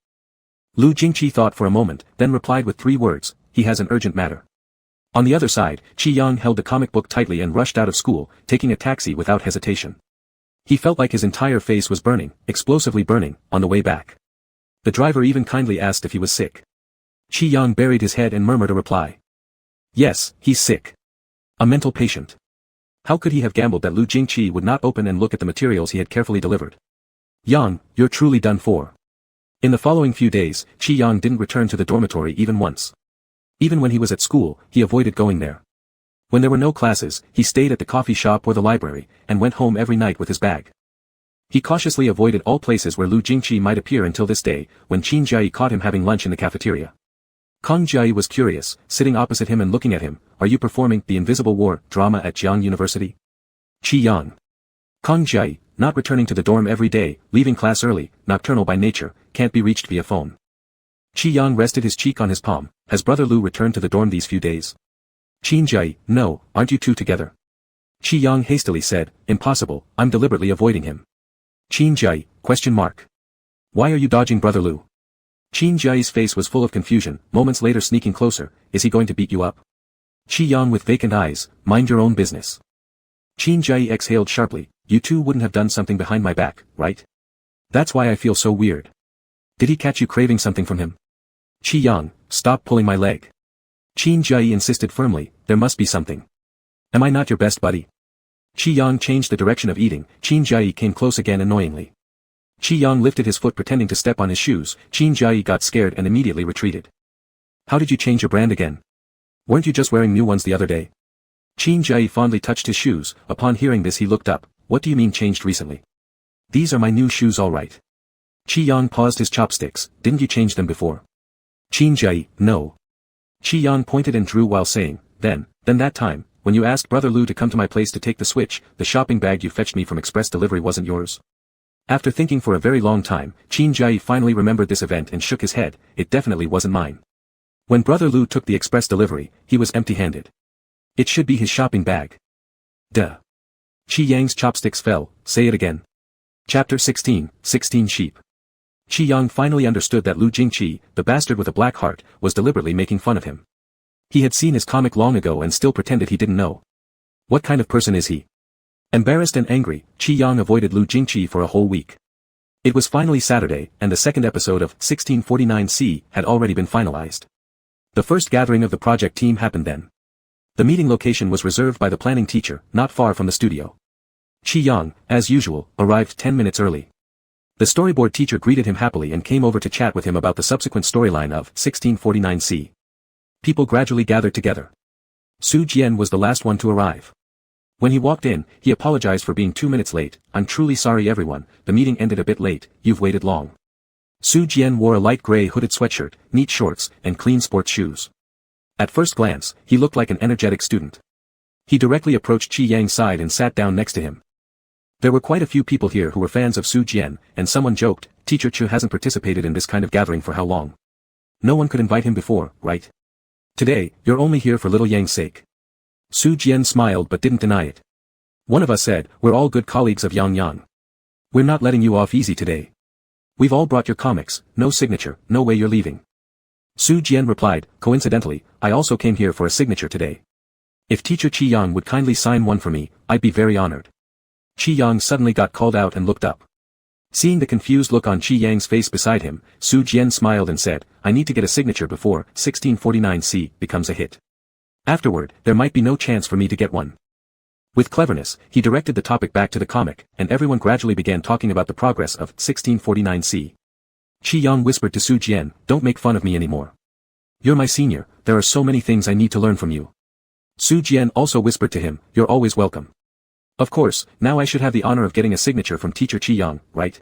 Lu Jingqi thought for a moment, then replied with 3 words, he has an urgent matter. On the other side, Qi Yang held the comic book tightly and rushed out of school, taking a taxi without hesitation. He felt like his entire face was burning, explosively burning, on the way back. The driver even kindly asked if he was sick. Qi Yang buried his head and murmured a reply. Yes, he's sick. A mental patient. How could he have gambled that Lu Jingqi would not open and look at the materials he had carefully delivered? Yang, you're truly done for. In the following few days, Qi Yang didn't return to the dormitory even once. Even when he was at school, he avoided going there. When there were no classes, he stayed at the coffee shop or the library, and went home every night with his bag. He cautiously avoided all places where Lu Jingqi might appear until this day, when Qin Jiayi caught him having lunch in the cafeteria. Kang Jiayi was curious, sitting opposite him and looking at him, are you performing the Invisible War drama at Jiangcheng University? Qi Yang. Kang Jiayi, not returning to the dorm every day, leaving class early, nocturnal by nature, can't be reached via phone. Qi Yang rested his cheek on his palm. Has Brother Lu returned to the dorm these few days? Qin Jiayi, no, aren't you two together? Qi Yang hastily said, impossible, I'm deliberately avoiding him. Qin Jiayi, question mark. Why are you dodging Brother Lu? Qin Jiayi's face was full of confusion, moments later sneaking closer, is he going to beat you up? Qi Yang with vacant eyes, mind your own business. Qin Jiayi exhaled sharply, you two wouldn't have done something behind my back, right? That's why I feel so weird. Did he catch you craving something from him? Qi Yang, stop pulling my leg. Qin Jiayi insisted firmly, there must be something. Am I not your best buddy? Qi Yang changed the direction of eating, Qin Jiayi came close again annoyingly. Qi Yang lifted his foot pretending to step on his shoes, Qin Jiayi got scared and immediately retreated. How did you change your brand again? Weren't you just wearing new ones the other day? Qin Jiayi fondly touched his shoes, upon hearing this he looked up, what do you mean changed recently? These are my new shoes all right. Qi Yang paused his chopsticks, didn't you change them before? Qin Jiayi, no. Qi Yang pointed and drew while saying, then that time, when you asked Brother Lu to come to my place to take the switch, the shopping bag you fetched me from express delivery wasn't yours. After thinking for a very long time, Qin Jiayi finally remembered this event and shook his head, it definitely wasn't mine. When Brother Lu took the express delivery, he was empty-handed. It should be his shopping bag. Duh. Qi Yang's chopsticks fell, say it again. Chapter 16, 16 Sheep. Qi Yang finally understood that Lu Jingqi, the bastard with a black heart, was deliberately making fun of him. He had seen his comic long ago and still pretended he didn't know. What kind of person is he? Embarrassed and angry, Qi Yang avoided Lu Jingqi for a whole week. It was finally Saturday, and the second episode of 1649C had already been finalized. The first gathering of the project team happened then. The meeting location was reserved by the planning teacher, not far from the studio. Qi Yang, as usual, arrived 10 minutes early. The storyboard teacher greeted him happily and came over to chat with him about the subsequent storyline of 1649C. People gradually gathered together. Su Jian was the last one to arrive. When he walked in, he apologized for being 2 minutes late, I'm truly sorry everyone, the meeting ended a bit late, you've waited long. Su Jian wore a light gray hooded sweatshirt, neat shorts, and clean sports shoes. At first glance, he looked like an energetic student. He directly approached Qi Yang's side and sat down next to him. There were quite a few people here who were fans of Su Jian, and someone joked, Teacher Chu hasn't participated in this kind of gathering for how long? No one could invite him before, right? Today, you're only here for little Yang's sake. Su Jian smiled but didn't deny it. One of us said, we're all good colleagues of Yang Yang. We're not letting you off easy today. We've all brought your comics, no signature, no way you're leaving. Su Jian replied, coincidentally, I also came here for a signature today. If Teacher Qi Yang would kindly sign one for me, I'd be very honored. Qi Yang suddenly got called out and looked up. Seeing the confused look on Qi Yang's face beside him, Su Jian smiled and said, I need to get a signature before 1649C becomes a hit. Afterward, there might be no chance for me to get one. With cleverness, he directed the topic back to the comic, and everyone gradually began talking about the progress of 1649C. Qi Yang whispered to Su Jian, don't make fun of me anymore. You're my senior, there are so many things I need to learn from you. Su Jian also whispered to him, you're always welcome. Of course, now I should have the honor of getting a signature from Teacher Qi Yang, right?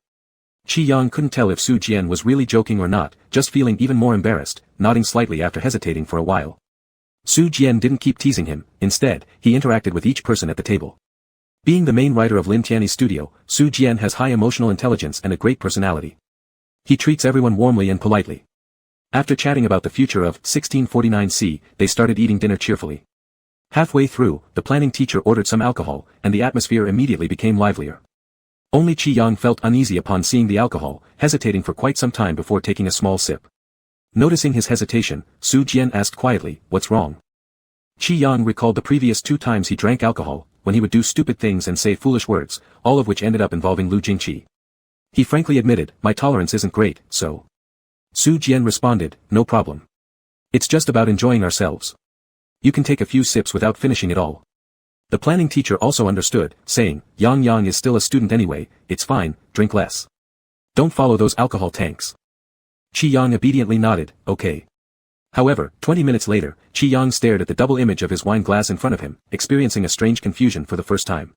Qi Yang couldn't tell if Su Jian was really joking or not, just feeling even more embarrassed, nodding slightly after hesitating for a while. Su Jian didn't keep teasing him, instead, he interacted with each person at the table. Being the main writer of Lin Tianyi's studio, Su Jian has high emotional intelligence and a great personality. He treats everyone warmly and politely. After chatting about the future of 1649C, they started eating dinner cheerfully. Halfway through, the planning teacher ordered some alcohol, and the atmosphere immediately became livelier. Only Qi Yang felt uneasy upon seeing the alcohol, hesitating for quite some time before taking a small sip. Noticing his hesitation, Su Jian asked quietly, "What's wrong?" Qi Yang recalled the previous 2 times he drank alcohol, when he would do stupid things and say foolish words, all of which ended up involving Lu Jingqi. He frankly admitted, "My tolerance isn't great, so." Su Jian responded, "No problem. It's just about enjoying ourselves. You can take a few sips without finishing it all." The planning teacher also understood, saying, Yang is still a student anyway, it's fine, drink less. Don't follow those alcohol tanks." Qi Yang obediently nodded, okay. However, 20 minutes later, Qi Yang stared at the double image of his wine glass in front of him, experiencing a strange confusion for the first time.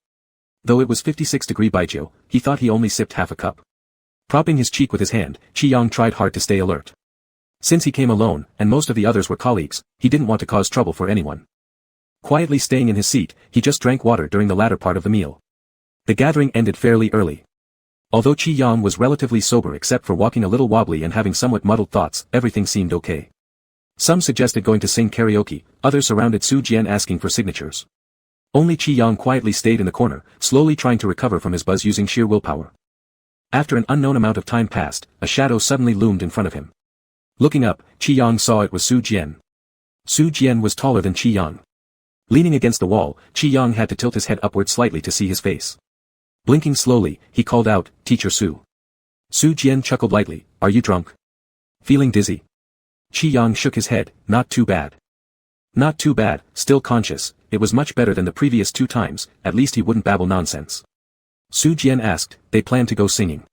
Though it was 56° Baijiu, he thought he only sipped half a cup. Propping his cheek with his hand, Qi Yang tried hard to stay alert. Since he came alone, and most of the others were colleagues, he didn't want to cause trouble for anyone. Quietly staying in his seat, he just drank water during the latter part of the meal. The gathering ended fairly early. Although Qi Yang was relatively sober except for walking a little wobbly and having somewhat muddled thoughts, everything seemed okay. Some suggested going to sing karaoke, others surrounded Su Jian asking for signatures. Only Qi Yang quietly stayed in the corner, slowly trying to recover from his buzz using sheer willpower. After an unknown amount of time passed, a shadow suddenly loomed in front of him. Looking up, Qi Yang saw it was Su Jian. Su Jian was taller than Qi Yang. Leaning against the wall, Qi Yang had to tilt his head upward slightly to see his face. Blinking slowly, he called out, "Teacher Su." Su Jian chuckled lightly, "Are you drunk? Feeling dizzy?" Qi Yang shook his head, "Not too bad." Not too bad, still conscious, it was much better than the previous 2 times, at least he wouldn't babble nonsense. Su Jian asked, "They plan to go singing.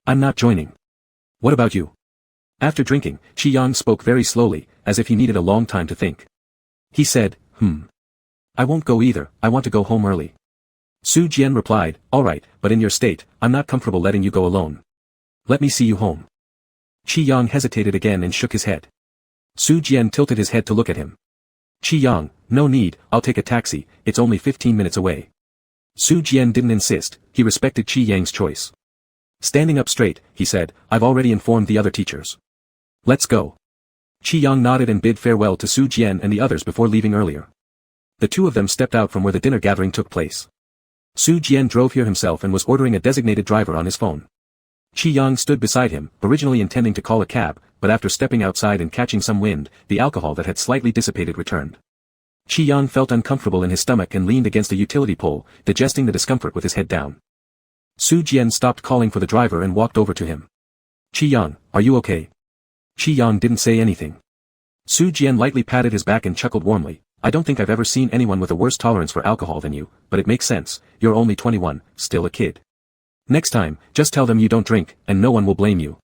I'm not joining. What about you?" After drinking, Qi Yang spoke very slowly, as if he needed a long time to think. He said, I won't go either, I want to go home early." Su Jian replied, "Alright, but in your state, I'm not comfortable letting you go alone. Let me see you home." Qi Yang hesitated again and shook his head. Su Jian tilted his head to look at him. "Qi Yang, no need, I'll take a taxi, it's only 15 minutes away." Su Jian didn't insist, he respected Qi Yang's choice. Standing up straight, he said, "I've already informed the other teachers. Let's go." Qi Yang nodded and bid farewell to Su Jian and the others before leaving earlier. The 2 of them stepped out from where the dinner gathering took place. Su Jian drove here himself and was ordering a designated driver on his phone. Qi Yang stood beside him, originally intending to call a cab, but after stepping outside and catching some wind, the alcohol that had slightly dissipated returned. Qi Yang felt uncomfortable in his stomach and leaned against a utility pole, digesting the discomfort with his head down. Su Jian stopped calling for the driver and walked over to him. "Qi Yang, are you okay?" Qi Yang didn't say anything. Su Jian lightly patted his back and chuckled warmly, "I don't think I've ever seen anyone with a worse tolerance for alcohol than you, but it makes sense, you're only 21, still a kid. Next time, just tell them you don't drink, and no one will blame you."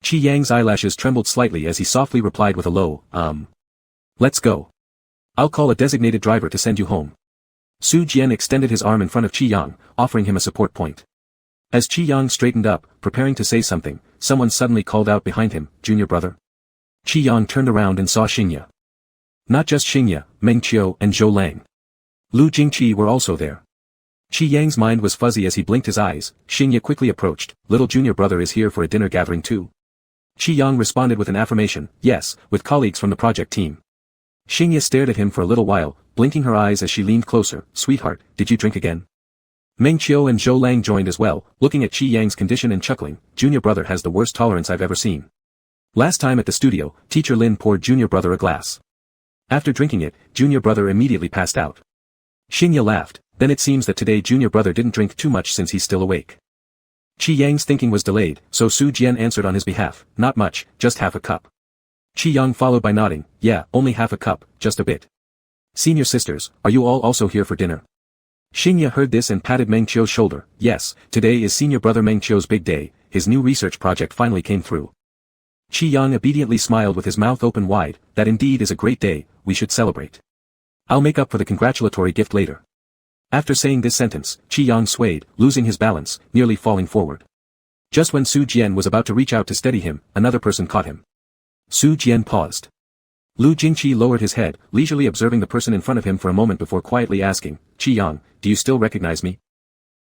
Qi Yang's eyelashes trembled slightly as he softly replied with a low, "Let's go. I'll call a designated driver to send you home." Su Jian extended his arm in front of Qi Yang, offering him a support point. As Qi Yang straightened up, preparing to say something, someone suddenly called out behind him, "Junior brother." Qi Yang turned around and saw Xingye. Not just Xingye, Meng Qiu and Zhou Lang. Lu Jingqi were also there. Qi Yang's mind was fuzzy as he blinked his eyes. Xingye quickly approached, "Little junior brother is here for a dinner gathering too?" Qi Yang responded with an affirmation, "Yes, with colleagues from the project team." Xingye stared at him for a little while, blinking her eyes as she leaned closer, "Sweetheart, did you drink again?" Meng Qiu and Zhou Lang joined as well, looking at Qi Yang's condition and chuckling, "Junior brother has the worst tolerance I've ever seen." Last time at the studio, Teacher Lin poured junior brother a glass. After drinking it, junior brother immediately passed out. Xingye laughed, "Then it seems that today junior brother didn't drink too much since he's still awake." Qi Yang's thinking was delayed, so Su Jian answered on his behalf, "Not much, just half a cup." Qi Yang followed by nodding, "Yeah, only half a cup, just a bit." "Senior sisters, are you all also here for dinner?" Xingye heard this and patted Meng Qiu's shoulder, "Yes, today is senior brother Meng Qiu's big day, his new research project finally came through." Qi Yang obediently smiled with his mouth open wide, "That indeed is a great day, we should celebrate. I'll make up for the congratulatory gift later." After saying this sentence, Qi Yang swayed, losing his balance, nearly falling forward. Just when Su Jian was about to reach out to steady him, another person caught him. Su Jian paused. Lu Jingqi lowered his head, leisurely observing the person in front of him for a moment before quietly asking, "Qi Yang, do you still recognize me?"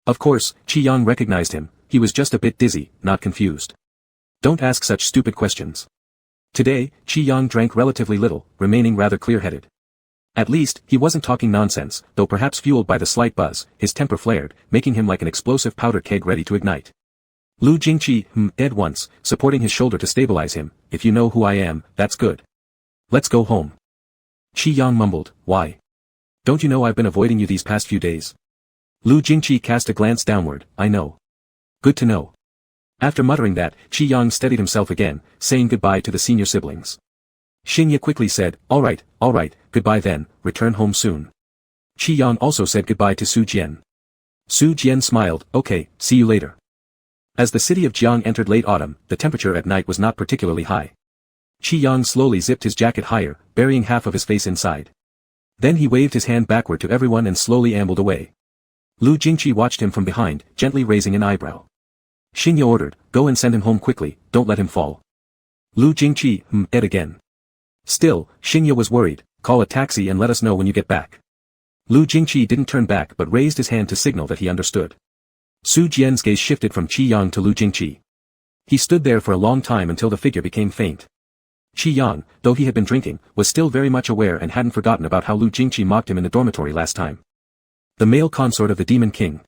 Of course, Qi Yang recognized him, he was just a bit dizzy, not confused. Don't ask such stupid questions. Today, Qi Yang drank relatively little, remaining rather clear-headed. At least, he wasn't talking nonsense, though perhaps fueled by the slight buzz, his temper flared, making him like an explosive powder keg ready to ignite. Lu Jingqi dead once, supporting his shoulder to stabilize him. "If you know who I am, that's good. Let's go home." Qi Yang mumbled, "Why? Don't you know I've been avoiding you these past few days?" Lu Jingqi cast a glance downward. "I know. Good to know." After muttering that, Qi Yang steadied himself again, saying goodbye to the senior siblings. Xingye quickly said, all right, goodbye then, return home soon." Qi Yang also said goodbye to Su Jian. Su Jian smiled, "Okay, see you later." As the city of Jiang entered late autumn, the temperature at night was not particularly high. Qi Yang slowly zipped his jacket higher, burying half of his face inside. Then he waved his hand backward to everyone and slowly ambled away. Lu Jingqi watched him from behind, gently raising an eyebrow. Xingye ordered, "Go and send him home quickly, don't let him fall." Lu Jingqi ed again. Still, Xingye was worried, "Call a taxi and let us know when you get back." Lu Jingqi didn't turn back but raised his hand to signal that he understood. Su Jian's gaze shifted from Qi Yang to Lu Jingqi. He stood there for a long time until the figure became faint. Qi Yang, though he had been drinking, was still very much aware and hadn't forgotten about how Lu Jingqi mocked him in the dormitory last time. The Male Consort of the Demon King.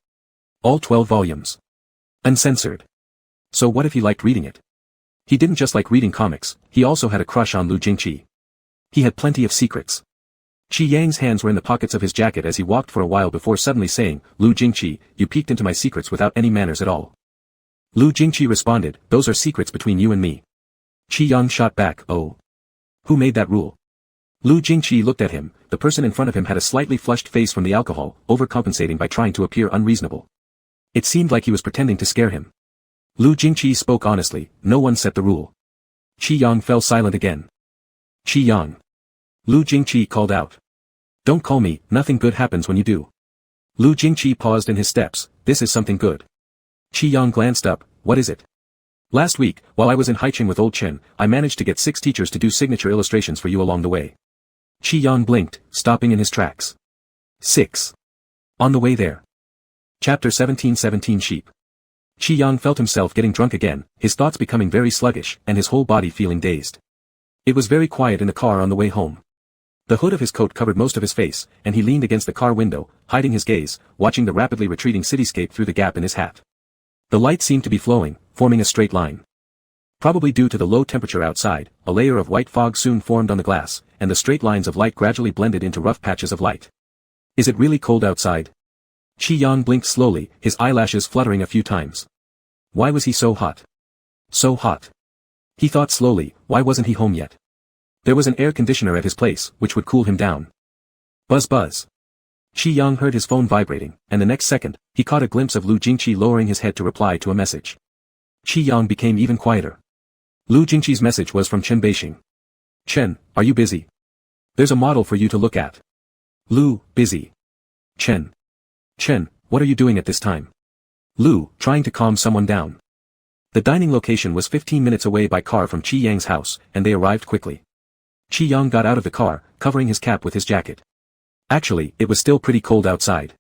All 12 volumes. Uncensored. So what if he liked reading it? He didn't just like reading comics, he also had a crush on Lu Jingqi. He had plenty of secrets. Qi Yang's hands were in the pockets of his jacket as he walked for a while before suddenly saying, "Lu Jingqi, you peeked into my secrets without any manners at all." Lu Jingqi responded, "Those are secrets between you and me." Qi Yang shot back, "Oh. Who made that rule?" Lu Jingqi looked at him, the person in front of him had a slightly flushed face from the alcohol, overcompensating by trying to appear unreasonable. It seemed like he was pretending to scare him. Lu Jingqi spoke honestly, "No one set the rule." Qi Yang fell silent again. "Qi Yang." Lu Jingqi called out. "Don't call me, nothing good happens when you do." Lu Jingqi paused in his steps, "This is something good." Qi Yang glanced up, "What is it?" "Last week, while I was in Haicheng with Old Chen, I managed to get 6 teachers to do signature illustrations for you along the way." Qi Yang blinked, stopping in his tracks. 6. On the way there. Chapter 17 Sheep. Qi Yang felt himself getting drunk again, his thoughts becoming very sluggish, and his whole body feeling dazed. It was very quiet in the car on the way home. The hood of his coat covered most of his face, and he leaned against the car window, hiding his gaze, watching the rapidly retreating cityscape through the gap in his hat. The light seemed to be flowing, forming a straight line. Probably due to the low temperature outside, a layer of white fog soon formed on the glass, and the straight lines of light gradually blended into rough patches of light. Is it really cold outside? Qi Yang blinked slowly, his eyelashes fluttering a few times. Why was he so hot? So hot. He thought slowly, why wasn't he home yet? There was an air conditioner at his place, which would cool him down. Buzz buzz. Qi Yang heard his phone vibrating, and the next second, he caught a glimpse of Lu Jingqi lowering his head to reply to a message. Qi Yang became even quieter. Lu Jingqi's message was from Chen Beixing. "Chen, are you busy? There's a model for you to look at." Lu, busy. Chen. Chen, what are you doing at this time? Lu, trying to calm someone down. The dining location was 15 minutes away by car from Qi Yang's house, and they arrived quickly. Qi Yang got out of the car, covering his cap with his jacket. Actually, it was still pretty cold outside.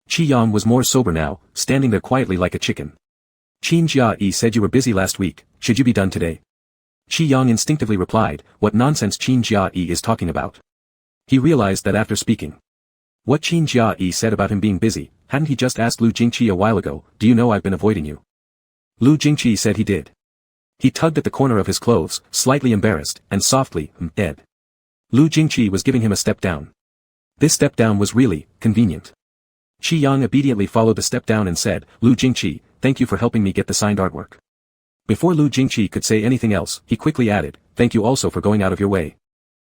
Qi Yang was more sober now, standing there quietly like a chicken. "Qin Jia said you were busy last week, should you be done today?" Qi Yang instinctively replied, "What nonsense Qin Jia is talking about?" He realized that after speaking what Qin Jia said about him being busy, hadn't he just asked Lu Jingqi a while ago, "Do you know I've been avoiding you?" Lu Jingqi said he did. He tugged at the corner of his clothes, slightly embarrassed, and softly, dead. Lu Jingqi was giving him a step down. This step down was really convenient. Qi Yang obediently followed the step down and said, "Lu Jingqi, thank you for helping me get the signed artwork." Before Lu Jingqi could say anything else, he quickly added, "Thank you also for going out of your way."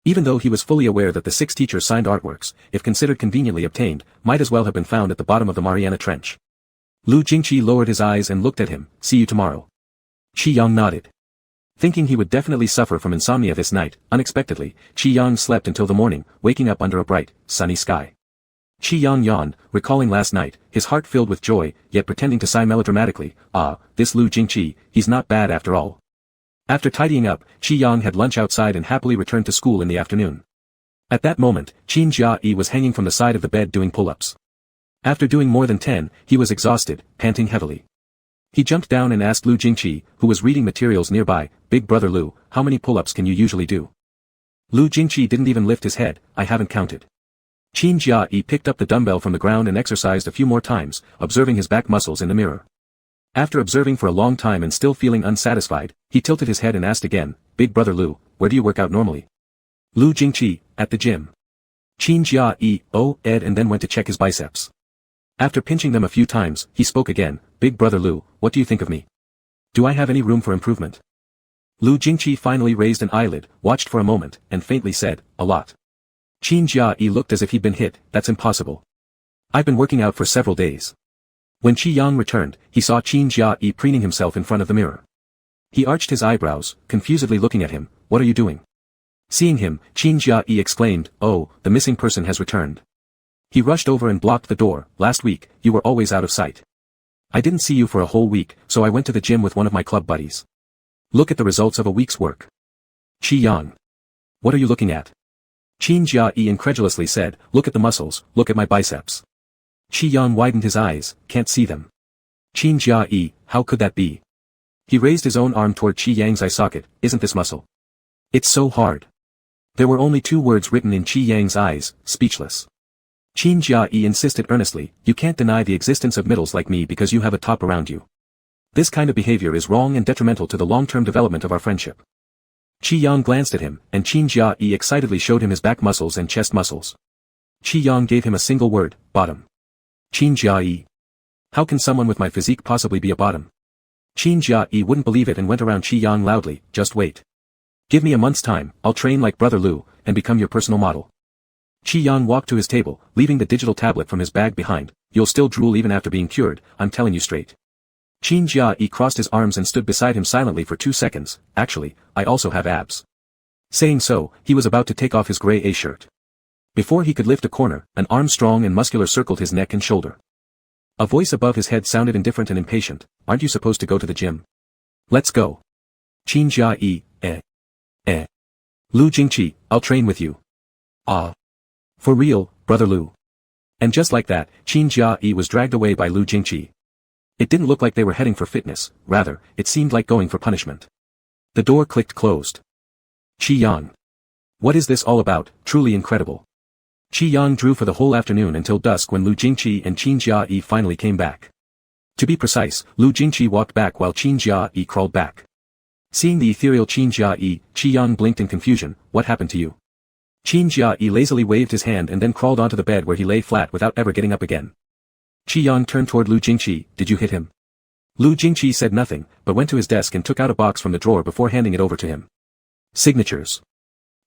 Even though he was fully aware that the 6 teachers' signed artworks, if considered conveniently obtained, might as well have been found at the bottom of the Mariana Trench. Lu Jingqi lowered his eyes and looked at him, "See you tomorrow." Qi Yang nodded. Thinking he would definitely suffer from insomnia this night, unexpectedly, Qi Yang slept until the morning, waking up under a bright, sunny sky. Qi Yang yawned, recalling last night, his heart filled with joy, yet pretending to sigh melodramatically. Ah, this Lu Jingqi, he's not bad after all. After tidying up, Qi Yang had lunch outside and happily returned to school in the afternoon. At that moment, Qin Jia was hanging from the side of the bed doing pull-ups. After doing more than 10, he was exhausted, panting heavily. He jumped down and asked Lu Jingqi, who was reading materials nearby, "Big brother Lu, how many pull-ups can you usually do?" Lu Jingqi didn't even lift his head. "I haven't counted." Qin Jia picked up the dumbbell from the ground and exercised a few more times, observing his back muscles in the mirror. After observing for a long time and still feeling unsatisfied, he tilted his head and asked again, "Big brother Lu, where do you work out normally?" Lu Jingqi, "At the gym." Qin Jia ed and then went to check his biceps. After pinching them a few times, he spoke again, "Big brother Lu, what do you think of me? Do I have any room for improvement?" Lu Jingqi finally raised an eyelid, watched for a moment, and faintly said, "A lot." Qin Jia looked as if he'd been hit. "That's impossible. I've been working out for several days." When Qi Yang returned, he saw Qin Jia preening himself in front of the mirror. He arched his eyebrows, confusedly looking at him. "What are you doing?" Seeing him, Qin Jia exclaimed, "Oh, the missing person has returned." He rushed over and blocked the door. "Last week, you were always out of sight. I didn't see you for a whole week, so I went to the gym with one of my club buddies. Look at the results of a week's work." Qi Yang. "What are you looking at?" Qin Jia incredulously said, "Look at the muscles, look at my biceps." Qi Yang widened his eyes, "Can't see them." Qin Jia how could that be? He raised his own arm toward Qi Yang's eye socket. "Isn't this muscle? It's so hard." There were only 2 words written in Qi Yang's eyes, speechless. Qin Jia insisted earnestly, "You can't deny the existence of middles like me because you have a top around you. This kind of behavior is wrong and detrimental to the long-term development of our friendship." Qi Yang glanced at him, and Qin Jia excitedly showed him his back muscles and chest muscles. Qi Yang gave him a single word, "Bottom." Qin Jia how can someone with my physique possibly be a bottom? Qin Jia wouldn't believe it and went around Qi Yang loudly, "Just wait. Give me a month's time, I'll train like brother Lu, and become your personal model." Qi Yang walked to his table, leaving the digital tablet from his bag behind. "You'll still drool even after being cured, I'm telling you straight." Qin Jia crossed his arms and stood beside him silently for 2 seconds. "Actually, I also have abs." Saying so, he was about to take off his gray A-shirt. Before he could lift a corner, an arm strong and muscular circled his neck and shoulder. A voice above his head sounded indifferent and impatient. "Aren't you supposed to go to the gym? Let's go." Qin Jia Lu Jingqi, I'll train with you. Ah. For real, brother Lu. And just like that, Qin Jia was dragged away by Lu Jingqi. It didn't look like they were heading for fitness, rather, it seemed like going for punishment. The door clicked closed. Qi Yang. What is this all about? Truly incredible. Qi Yang drew for the whole afternoon until dusk when Lu Jingqi and Qin Jia finally came back. To be precise, Lu Jingqi walked back while Qin Jia crawled back. Seeing the ethereal Qin Jia, Qi Yang blinked in confusion. "What happened to you?" Qin Jia lazily waved his hand and then crawled onto the bed where he lay flat without ever getting up again. Qi Yang turned toward Lu Jingqi. "Did you hit him?" Lu Jingqi said nothing, but went to his desk and took out a box from the drawer before handing it over to him. Signatures.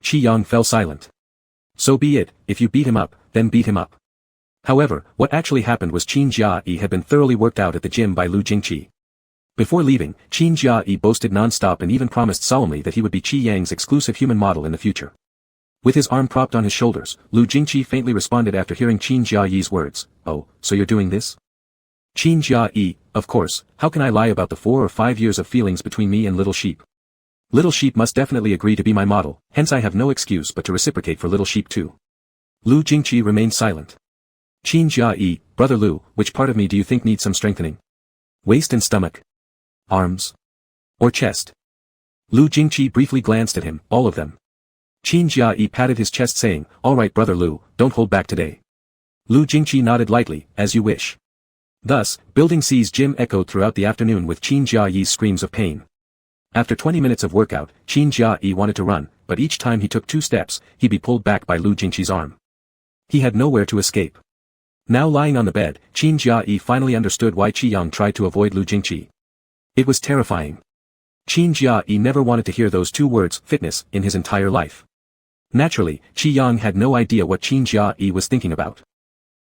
Qi Yang fell silent. So be it, if you beat him up, then beat him up. However, what actually happened was Qin Jia had been thoroughly worked out at the gym by Lu Jingqi. Before leaving, Qin Jia boasted non-stop and even promised solemnly that he would be Qi Yang's exclusive human model in the future. With his arm propped on his shoulders, Lu Jingqi faintly responded after hearing Qin Jia's words, "Oh, so you're doing this?" Qin Jia, of course, how can I lie about the 4 or 5 years of feelings between me and Little Sheep? Little Sheep must definitely agree to be my model, hence I have no excuse but to reciprocate for Little Sheep too. Lu Jingqi remained silent. Qin Jia, brother Lu, which part of me do you think needs some strengthening? Waist and stomach? Arms? Or chest? Lu Jingqi briefly glanced at him, all of them. Qin Jia patted his chest saying, "All right brother Lu, don't hold back today." Lu Jingqi nodded lightly, "As you wish." Thus, Building C's gym echoed throughout the afternoon with Qin Jia's screams of pain. After 20 minutes of workout, Qin Jia wanted to run, but each time he took 2 steps, he'd be pulled back by Lu Jingqi's arm. He had nowhere to escape. Now lying on the bed, Qin Jia finally understood why Qi Yang tried to avoid Lu Jingqi. It was terrifying. Qin Jia never wanted to hear those 2 words, fitness, in his entire life. Naturally, Qi Yang had no idea what Qin Jia was thinking about.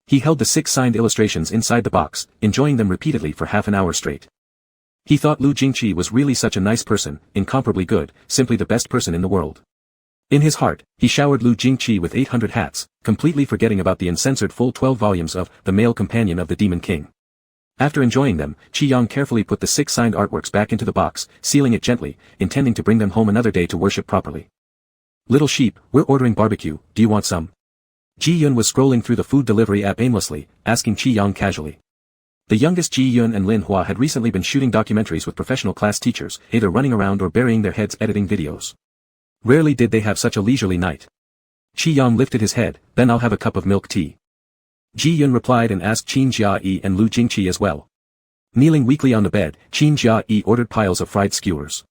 He held the 6 signed illustrations inside the box, enjoying them repeatedly for half an hour straight. He thought Lu Jingqi was really such a nice person, incomparably good, simply the best person in the world. In his heart, he showered Lu Jingqi with 800 hats, completely forgetting about the uncensored full 12 volumes of The Male Companion of the Demon King. After enjoying them, Qi Yang carefully put the 6 signed artworks back into the box, sealing it gently, intending to bring them home another day to worship properly. Little sheep, we're ordering barbecue, do you want some? Ji Yun was scrolling through the food delivery app aimlessly, asking Qi Yang casually. The youngest Ji Yun and Lin Hua had recently been shooting documentaries with professional class teachers, either running around or burying their heads editing videos. Rarely did they have such a leisurely night. Qi Yang lifted his head, then I'll have a cup of milk tea. Ji Yun replied and asked Qin Jia-yi and Lu Jingqi as well. Kneeling weakly on the bed, Qin Jia-yi ordered piles of fried skewers.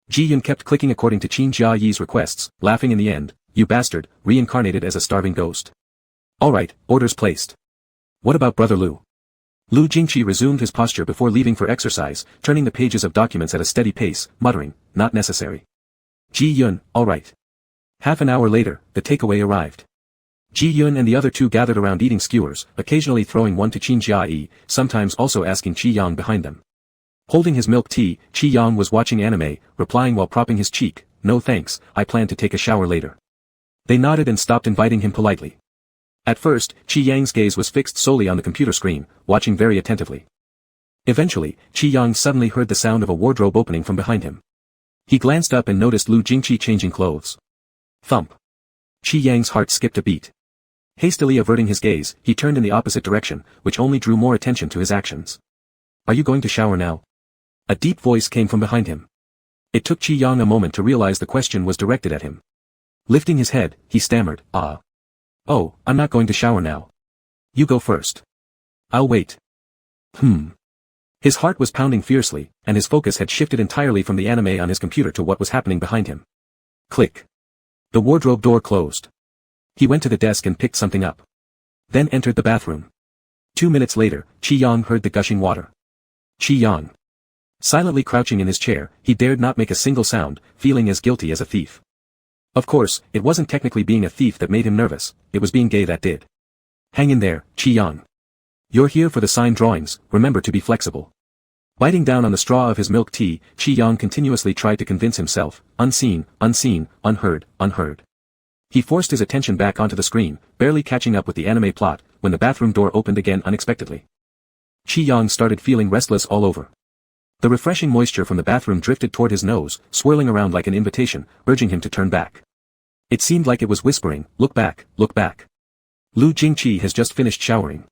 Ji Yun kept clicking according to Qin Jia-yi's requests, laughing in the end, you bastard, reincarnated as a starving ghost. Alright, orders placed. What about brother Lu? Lu Jingqi resumed his posture before leaving for exercise, turning the pages of documents at a steady pace, muttering, not necessary. Ji Yun, alright. Half an hour later, the takeaway arrived. Ji Yun and the other two gathered around eating skewers, occasionally throwing one to Qin Jia-yi, sometimes also asking Qi Yang behind them. Holding his milk tea, Qi Yang was watching anime, replying while propping his cheek, no thanks, I plan to take a shower later. They nodded and stopped inviting him politely. At first, Qi Yang's gaze was fixed solely on the computer screen, watching very attentively. Eventually, Qi Yang suddenly heard the sound of a wardrobe opening from behind him. He glanced up and noticed Lu Jingqi changing clothes. Thump. Qi Yang's heart skipped a beat. Hastily averting his gaze, he turned in the opposite direction, which only drew more attention to his actions. Are you going to shower now? A deep voice came from behind him. It took Qi Yang a moment to realize the question was directed at him. Lifting his head, he stammered, ah. Oh, I'm not going to shower now. You go first. I'll wait. His heart was pounding fiercely, and his focus had shifted entirely from the anime on his computer to what was happening behind him. Click. The wardrobe door closed. He went to the desk and picked something up. Then entered the bathroom. 2 minutes later, Qi Yang heard the gushing water. Qi Yang. Silently crouching in his chair, he dared not make a single sound, feeling as guilty as a thief. Of course, it wasn't technically being a thief that made him nervous, it was being gay that did. Hang in there, Qi Yang. You're here for the signed drawings, remember to be flexible. Biting down on the straw of his milk tea, Qi Yang continuously tried to convince himself, unseen, unseen, unheard, unheard. He forced his attention back onto the screen, barely catching up with the anime plot, when the bathroom door opened again unexpectedly. Qi Yang started feeling restless all over. The refreshing moisture from the bathroom drifted toward his nose, swirling around like an invitation, urging him to turn back. It seemed like it was whispering, look back, look back. Lu Jingqi has just finished showering.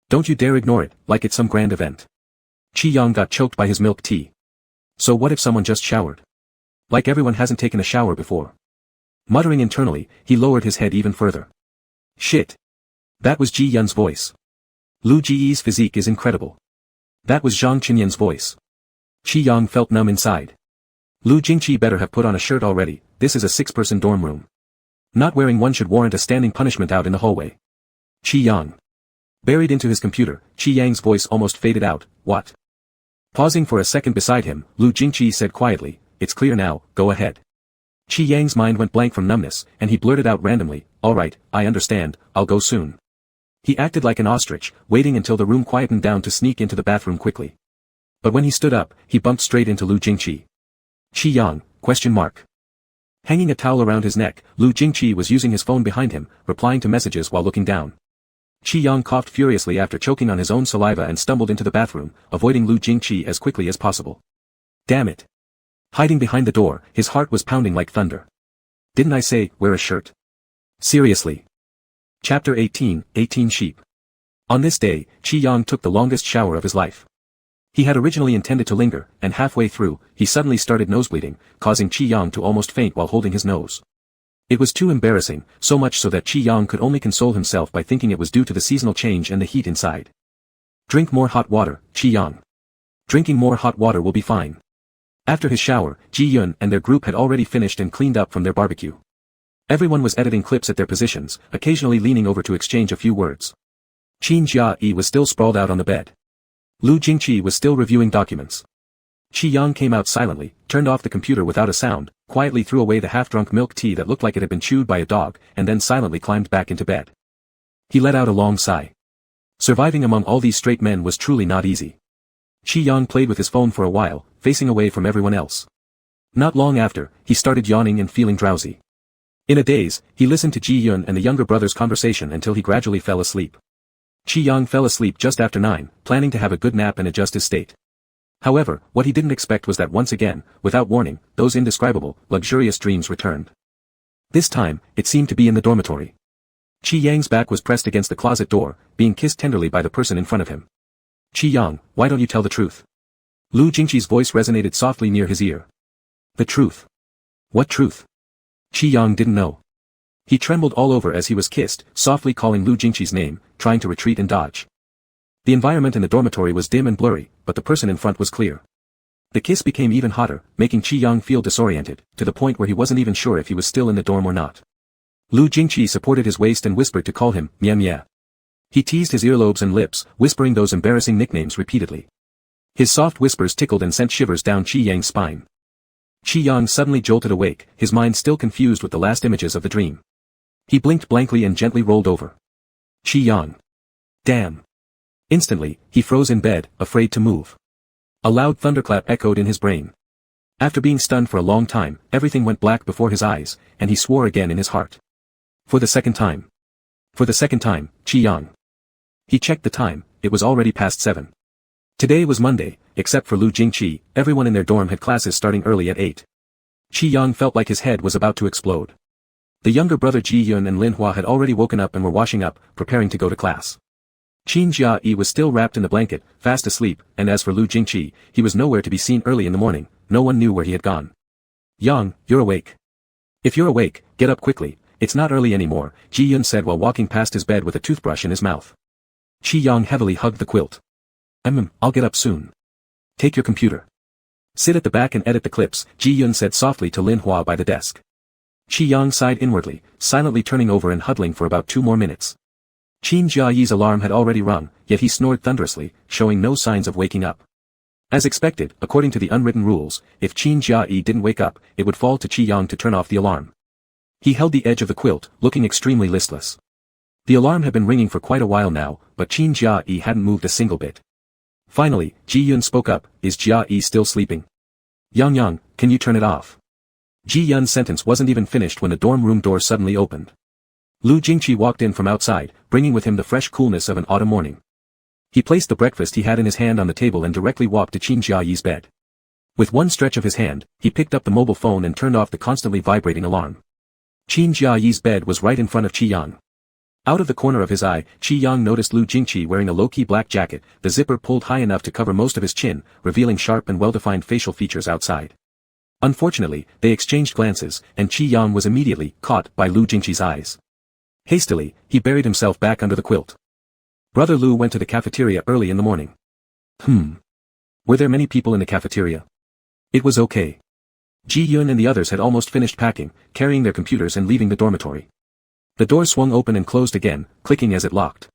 Don't you dare ignore it, like it's some grand event. Qi Yang got choked by his milk tea. So what if someone just showered? Like everyone hasn't taken a shower before. Muttering internally, he lowered his head even further. Shit. That was Ji Yun's voice. Lu Ji's physique is incredible. That was Zhang Qinyan's voice. Qi Yang felt numb inside. Lu Jingqi better have put on a shirt already, this is a 6-person dorm room. Not wearing one should warrant a standing punishment out in the hallway. Qi Yang. Buried into his computer, Qi Yang's voice almost faded out, what? Pausing for a second beside him, Lu Jingqi said quietly, it's clear now, go ahead. Qi Yang's mind went blank from numbness, and he blurted out randomly, alright, I understand, I'll go soon. He acted like an ostrich, waiting until the room quietened down to sneak into the bathroom quickly. But when he stood up, he bumped straight into Lu Jingqi. Qi Yang, question mark. Hanging a towel around his neck, Lu Jingqi was using his phone behind him, replying to messages while looking down. Qi Yang coughed furiously after choking on his own saliva and stumbled into the bathroom, avoiding Lu Jingqi as quickly as possible. Damn it. Hiding behind the door, his heart was pounding like thunder. Didn't I say, wear a shirt? Seriously. Chapter 18, 18 Sheep. On this day, Qi Yang took the longest shower of his life. He had originally intended to linger, and halfway through, he suddenly started nosebleeding, causing Qi Yang to almost faint while holding his nose. It was too embarrassing, so much so that Qi Yang could only console himself by thinking it was due to the seasonal change and the heat inside. Drink more hot water, Qi Yang. Drinking more hot water will be fine. After his shower, Ji Yun and their group had already finished and cleaned up from their barbecue. Everyone was editing clips at their positions, occasionally leaning over to exchange a few words. Qin Jia-yi was still sprawled out on the bed. Lu Jingqi was still reviewing documents. Qi Yang came out silently, turned off the computer without a sound, quietly threw away the half-drunk milk tea that looked like it had been chewed by a dog, and then silently climbed back into bed. He let out a long sigh. Surviving among all these straight men was truly not easy. Qi Yang played with his phone for a while, facing away from everyone else. Not long after, he started yawning and feeling drowsy. In a daze, he listened to Ji Yun and the younger brother's conversation until he gradually fell asleep. Qi Yang fell asleep just after 9, planning to have a good nap and adjust his state. However, what he didn't expect was that once again, without warning, those indescribable, luxurious dreams returned. This time, it seemed to be in the dormitory. Qi Yang's back was pressed against the closet door, being kissed tenderly by the person in front of him. Qi Yang, why don't you tell the truth? Lu Jingqi's voice resonated softly near his ear. The truth? What truth? Qi Yang didn't know. He trembled all over as he was kissed, softly calling Lu Jingqi's name, trying to retreat and dodge. The environment in the dormitory was dim and blurry, but the person in front was clear. The kiss became even hotter, making Qi Yang feel disoriented, to the point where he wasn't even sure if he was still in the dorm or not. Lu Jingqi supported his waist and whispered to call him, Mia Mia. He teased his earlobes and lips, whispering those embarrassing nicknames repeatedly. His soft whispers tickled and sent shivers down Qi Yang's spine. Qi Yang suddenly jolted awake, his mind still confused with the last images of the dream. He blinked blankly and gently rolled over. Qi Yang. Damn. Instantly, he froze in bed, afraid to move. A loud thunderclap echoed in his brain. After being stunned for a long time, everything went black before his eyes, and he swore again in his heart. For the second time. For the second time, Qi Yang. He checked the time, it was already past 7. Today was Monday, except for Lu Jingqi, everyone in their dorm had classes starting early at 8. Qi Yang felt like his head was about to explode. The younger brother Ji Yun and Lin Hua had already woken up and were washing up, preparing to go to class. Qin Jia-yi was still wrapped in the blanket, fast asleep, and as for Lu Jingqi, he was nowhere to be seen early in the morning, no one knew where he had gone. Yang, you're awake. If you're awake, get up quickly, it's not early anymore, Ji Yun said while walking past his bed with a toothbrush in his mouth. Qi Yang heavily hugged the quilt. I'll get up soon. Take your computer. Sit at the back and edit the clips, Ji Yun said softly to Lin Hua by the desk. Qi Yang sighed inwardly, silently turning over and huddling for about 2 more minutes. Qin Jia-yi's alarm had already rung, yet he snored thunderously, showing no signs of waking up. As expected, according to the unwritten rules, if Qin Jia-yi didn't wake up, it would fall to Qi Yang to turn off the alarm. He held the edge of the quilt, looking extremely listless. The alarm had been ringing for quite a while now, but Qin Jia-yi hadn't moved a single bit. Finally, Ji Yun spoke up, is Jia-yi still sleeping? Yang, can you turn it off? Ji Yun's sentence wasn't even finished when the dorm room door suddenly opened. Lu Jingqi walked in from outside, bringing with him the fresh coolness of an autumn morning. He placed the breakfast he had in his hand on the table and directly walked to Qin Jia-yi's bed. With one stretch of his hand, he picked up the mobile phone and turned off the constantly vibrating alarm. Qin Jia-yi's bed was right in front of Qi Yang. Out of the corner of his eye, Qi Yang noticed Lu Jingqi wearing a low-key black jacket, the zipper pulled high enough to cover most of his chin, revealing sharp and well-defined facial features outside. Unfortunately, they exchanged glances, and Qi Yang was immediately caught by Lu Jingqi's eyes. Hastily, he buried himself back under the quilt. Brother Lu went to the cafeteria early in the morning. Were there many people in the cafeteria? It was okay. Ji Yun and the others had almost finished packing, carrying their computers and leaving the dormitory. The door swung open and closed again, clicking as it locked.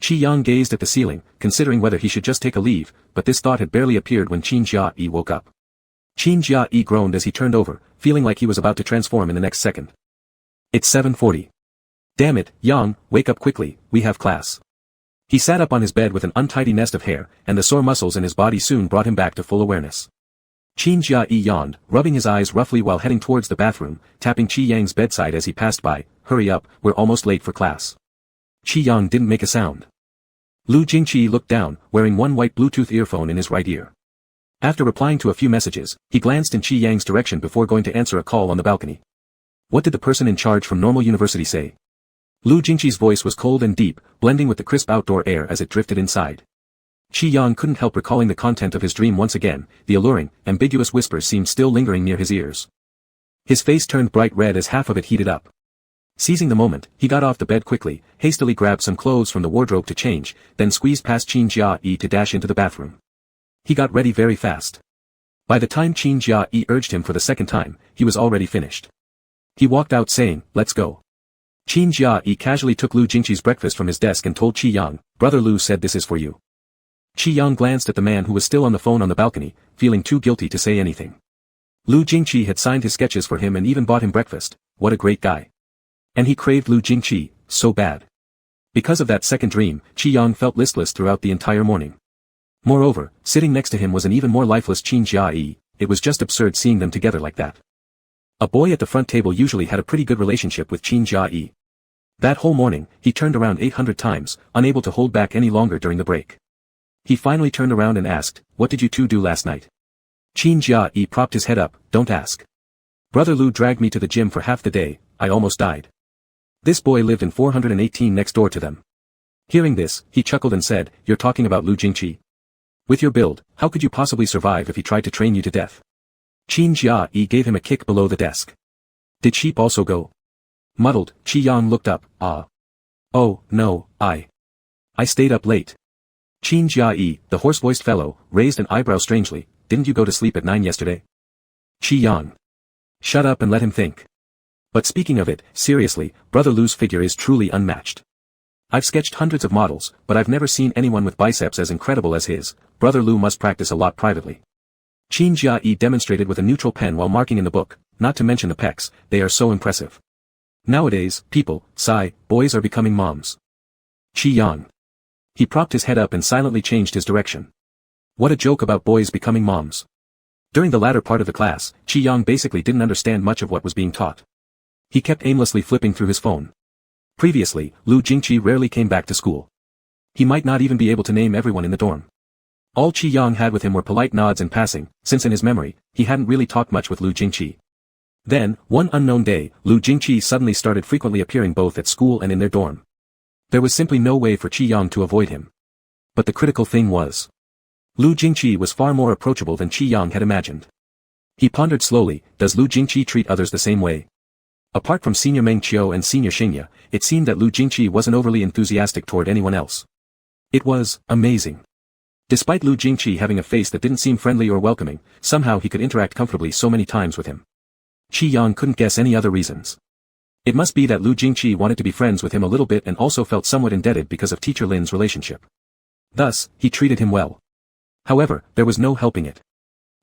Qi Yang gazed at the ceiling, considering whether he should just take a leave, but this thought had barely appeared when Qin Jia-yi woke up. Qin Jia-yi groaned as he turned over, feeling like he was about to transform in the next second. It's 7:40. Damn it, Yang, wake up quickly, we have class. He sat up on his bed with an untidy nest of hair, and the sore muscles in his body soon brought him back to full awareness. Qin Jia-yi yawned, rubbing his eyes roughly while heading towards the bathroom, tapping Qi Yang's bedside as he passed by. Hurry up, we're almost late for class. Qi Yang didn't make a sound. Lu Jingqi looked down, wearing one white Bluetooth earphone in his right ear. After replying to a few messages, he glanced in Qi Yang's direction before going to answer a call on the balcony. What did the person in charge from Normal University say? Lu Jingqi's voice was cold and deep, blending with the crisp outdoor air as it drifted inside. Qi Yang couldn't help recalling the content of his dream once again, the alluring, ambiguous whispers seemed still lingering near his ears. His face turned bright red as half of it heated up. Seizing the moment, he got off the bed quickly, hastily grabbed some clothes from the wardrobe to change, then squeezed past Qin Jia-yi to dash into the bathroom. He got ready very fast. By the time Qin Jia-yi urged him for the second time, he was already finished. He walked out saying, let's go. Qin Jia-yi casually took Lu Jingqi's breakfast from his desk and told Qi Yang, Brother Lu said this is for you. Qi Yang glanced at the man who was still on the phone on the balcony, feeling too guilty to say anything. Lu Jingqi had signed his sketches for him and even bought him breakfast, what a great guy. And he craved Lu Jingqi, so bad. Because of that second dream, Qi Yang felt listless throughout the entire morning. Moreover, sitting next to him was an even more lifeless Qin Jia-yi, it was just absurd seeing them together like that. A boy at the front table usually had a pretty good relationship with Qin Jia. That whole morning, he turned around 800 times, unable to hold back any longer during the break. He finally turned around and asked, "What did you two do last night?" Qin Jia propped his head up, "Don't ask. Brother Lu dragged me to the gym for half the day, I almost died." This boy lived in 418 next door to them. Hearing this, he chuckled and said, "You're talking about Lu Jingqi? With your build, how could you possibly survive if he tried to train you to death?" Qin Jia gave him a kick below the desk. "Did Sheep also go?" Muddled, Qi Yang looked up, "Ah. Oh, no, I stayed up late." Qin Jia, the hoarse-voiced fellow, raised an eyebrow strangely, "Didn't you go to sleep at 9 yesterday?" Qi Yang. "Shut up and let him think. But speaking of it, seriously, Brother Lu's figure is truly unmatched. I've sketched hundreds of models, but I've never seen anyone with biceps as incredible as his. Brother Lu must practice a lot privately." Qin Jia demonstrated with a neutral pen while marking in the book, not to mention the pecs, they are so impressive. Nowadays, boys are becoming moms. Qi Yang. He propped his head up and silently changed his direction. What a joke about boys becoming moms. During the latter part of the class, Qi Yang basically didn't understand much of what was being taught. He kept aimlessly flipping through his phone. Previously, Lu Jingqi rarely came back to school. He might not even be able to name everyone in the dorm. All Qi Yang had with him were polite nods in passing, since in his memory, he hadn't really talked much with Lu Jingqi. Then, one unknown day, Lu Jingqi suddenly started frequently appearing both at school and in their dorm. There was simply no way for Qi Yang to avoid him. But the critical thing was, Lu Jingqi was far more approachable than Qi Yang had imagined. He pondered slowly, does Lu Jingqi treat others the same way? Apart from Senior Meng Qiu and Senior Xingye, it seemed that Lu Jingqi wasn't overly enthusiastic toward anyone else. It was amazing. Despite Lu Jingqi having a face that didn't seem friendly or welcoming, somehow he could interact comfortably so many times with him. Qi Yang couldn't guess any other reasons. It must be that Lu Jingqi wanted to be friends with him a little bit and also felt somewhat indebted because of Teacher Lin's relationship. Thus, he treated him well. However, there was no helping it.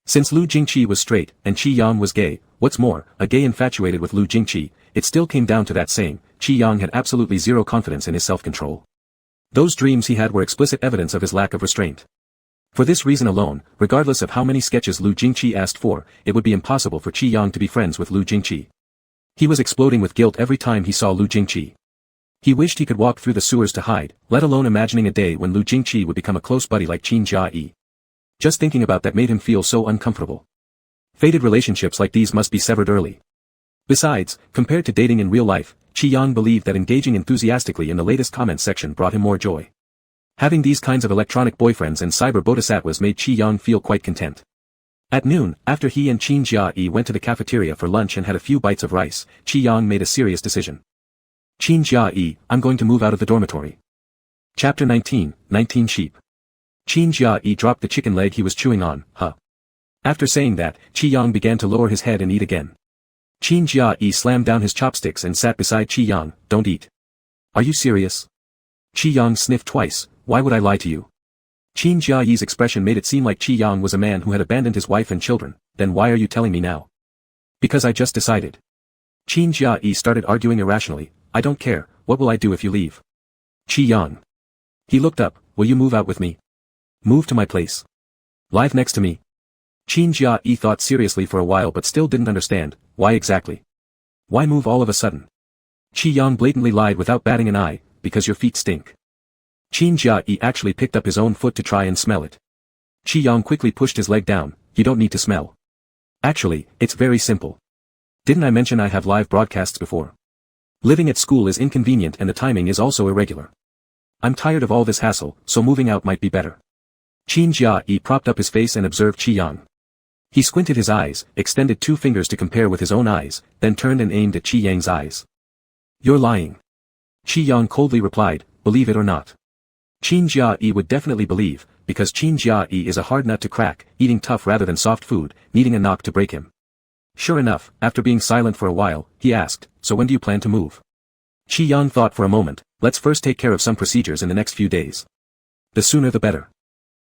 Since Lu Jingqi was straight, and Qi Yang was gay, what's more, a gay infatuated with Lu Jingqi, it still came down to that saying, Qi Yang had absolutely zero confidence in his self-control. Those dreams he had were explicit evidence of his lack of restraint. For this reason alone, regardless of how many sketches Lu Jingqi asked for, it would be impossible for Qi Yang to be friends with Lu Jingqi. He was exploding with guilt every time he saw Lu Jingqi. He wished he could walk through the sewers to hide, let alone imagining a day when Lu Jingqi would become a close buddy like Qin Jia. Just thinking about that made him feel so uncomfortable. Fated relationships like these must be severed early. Besides, compared to dating in real life, Qi Yang believed that engaging enthusiastically in the latest comments section brought him more joy. Having these kinds of electronic boyfriends and cyber bodhisattvas made Qi Yang feel quite content. At noon, after he and Qin Jia went to the cafeteria for lunch and had a few bites of rice, Qi Yang made a serious decision. Qin Jia, I'm going to move out of the dormitory. Chapter 19, 19 Sheep. Qin Jia dropped the chicken leg he was chewing on, After saying that, Qi Yang began to lower his head and eat again. Qin Jia slammed down his chopsticks and sat beside Qi Yang, don't eat. Are you serious? Qi Yang sniffed twice, why would I lie to you? Qin Jia's expression made it seem like Qi Yang was a man who had abandoned his wife and children, then why are you telling me now? Because I just decided. Qin Jia started arguing irrationally, I don't care, what will I do if you leave? Qi Yang. He looked up, will you move out with me? Move to my place. Live next to me. Qin Jia thought seriously for a while but still didn't understand, why exactly? Why move all of a sudden? Qi Yang blatantly lied without batting an eye, because your feet stink. Qin Jia actually picked up his own foot to try and smell it. Qi Yang quickly pushed his leg down, you don't need to smell. Actually, it's very simple. Didn't I mention I have live broadcasts before? Living at school is inconvenient and the timing is also irregular. I'm tired of all this hassle, so moving out might be better. Qin Jia propped up his face and observed Qi Yang. He squinted his eyes, extended 2 fingers to compare with his own eyes, then turned and aimed at Qi Yang's eyes. You're lying. Qi Yang coldly replied, believe it or not. Qin Jia would definitely believe, because Qin Jia is a hard nut to crack, eating tough rather than soft food, needing a knock to break him. Sure enough, after being silent for a while, he asked, so when do you plan to move? Qi Yang thought for a moment, let's first take care of some procedures in the next few days. The sooner the better.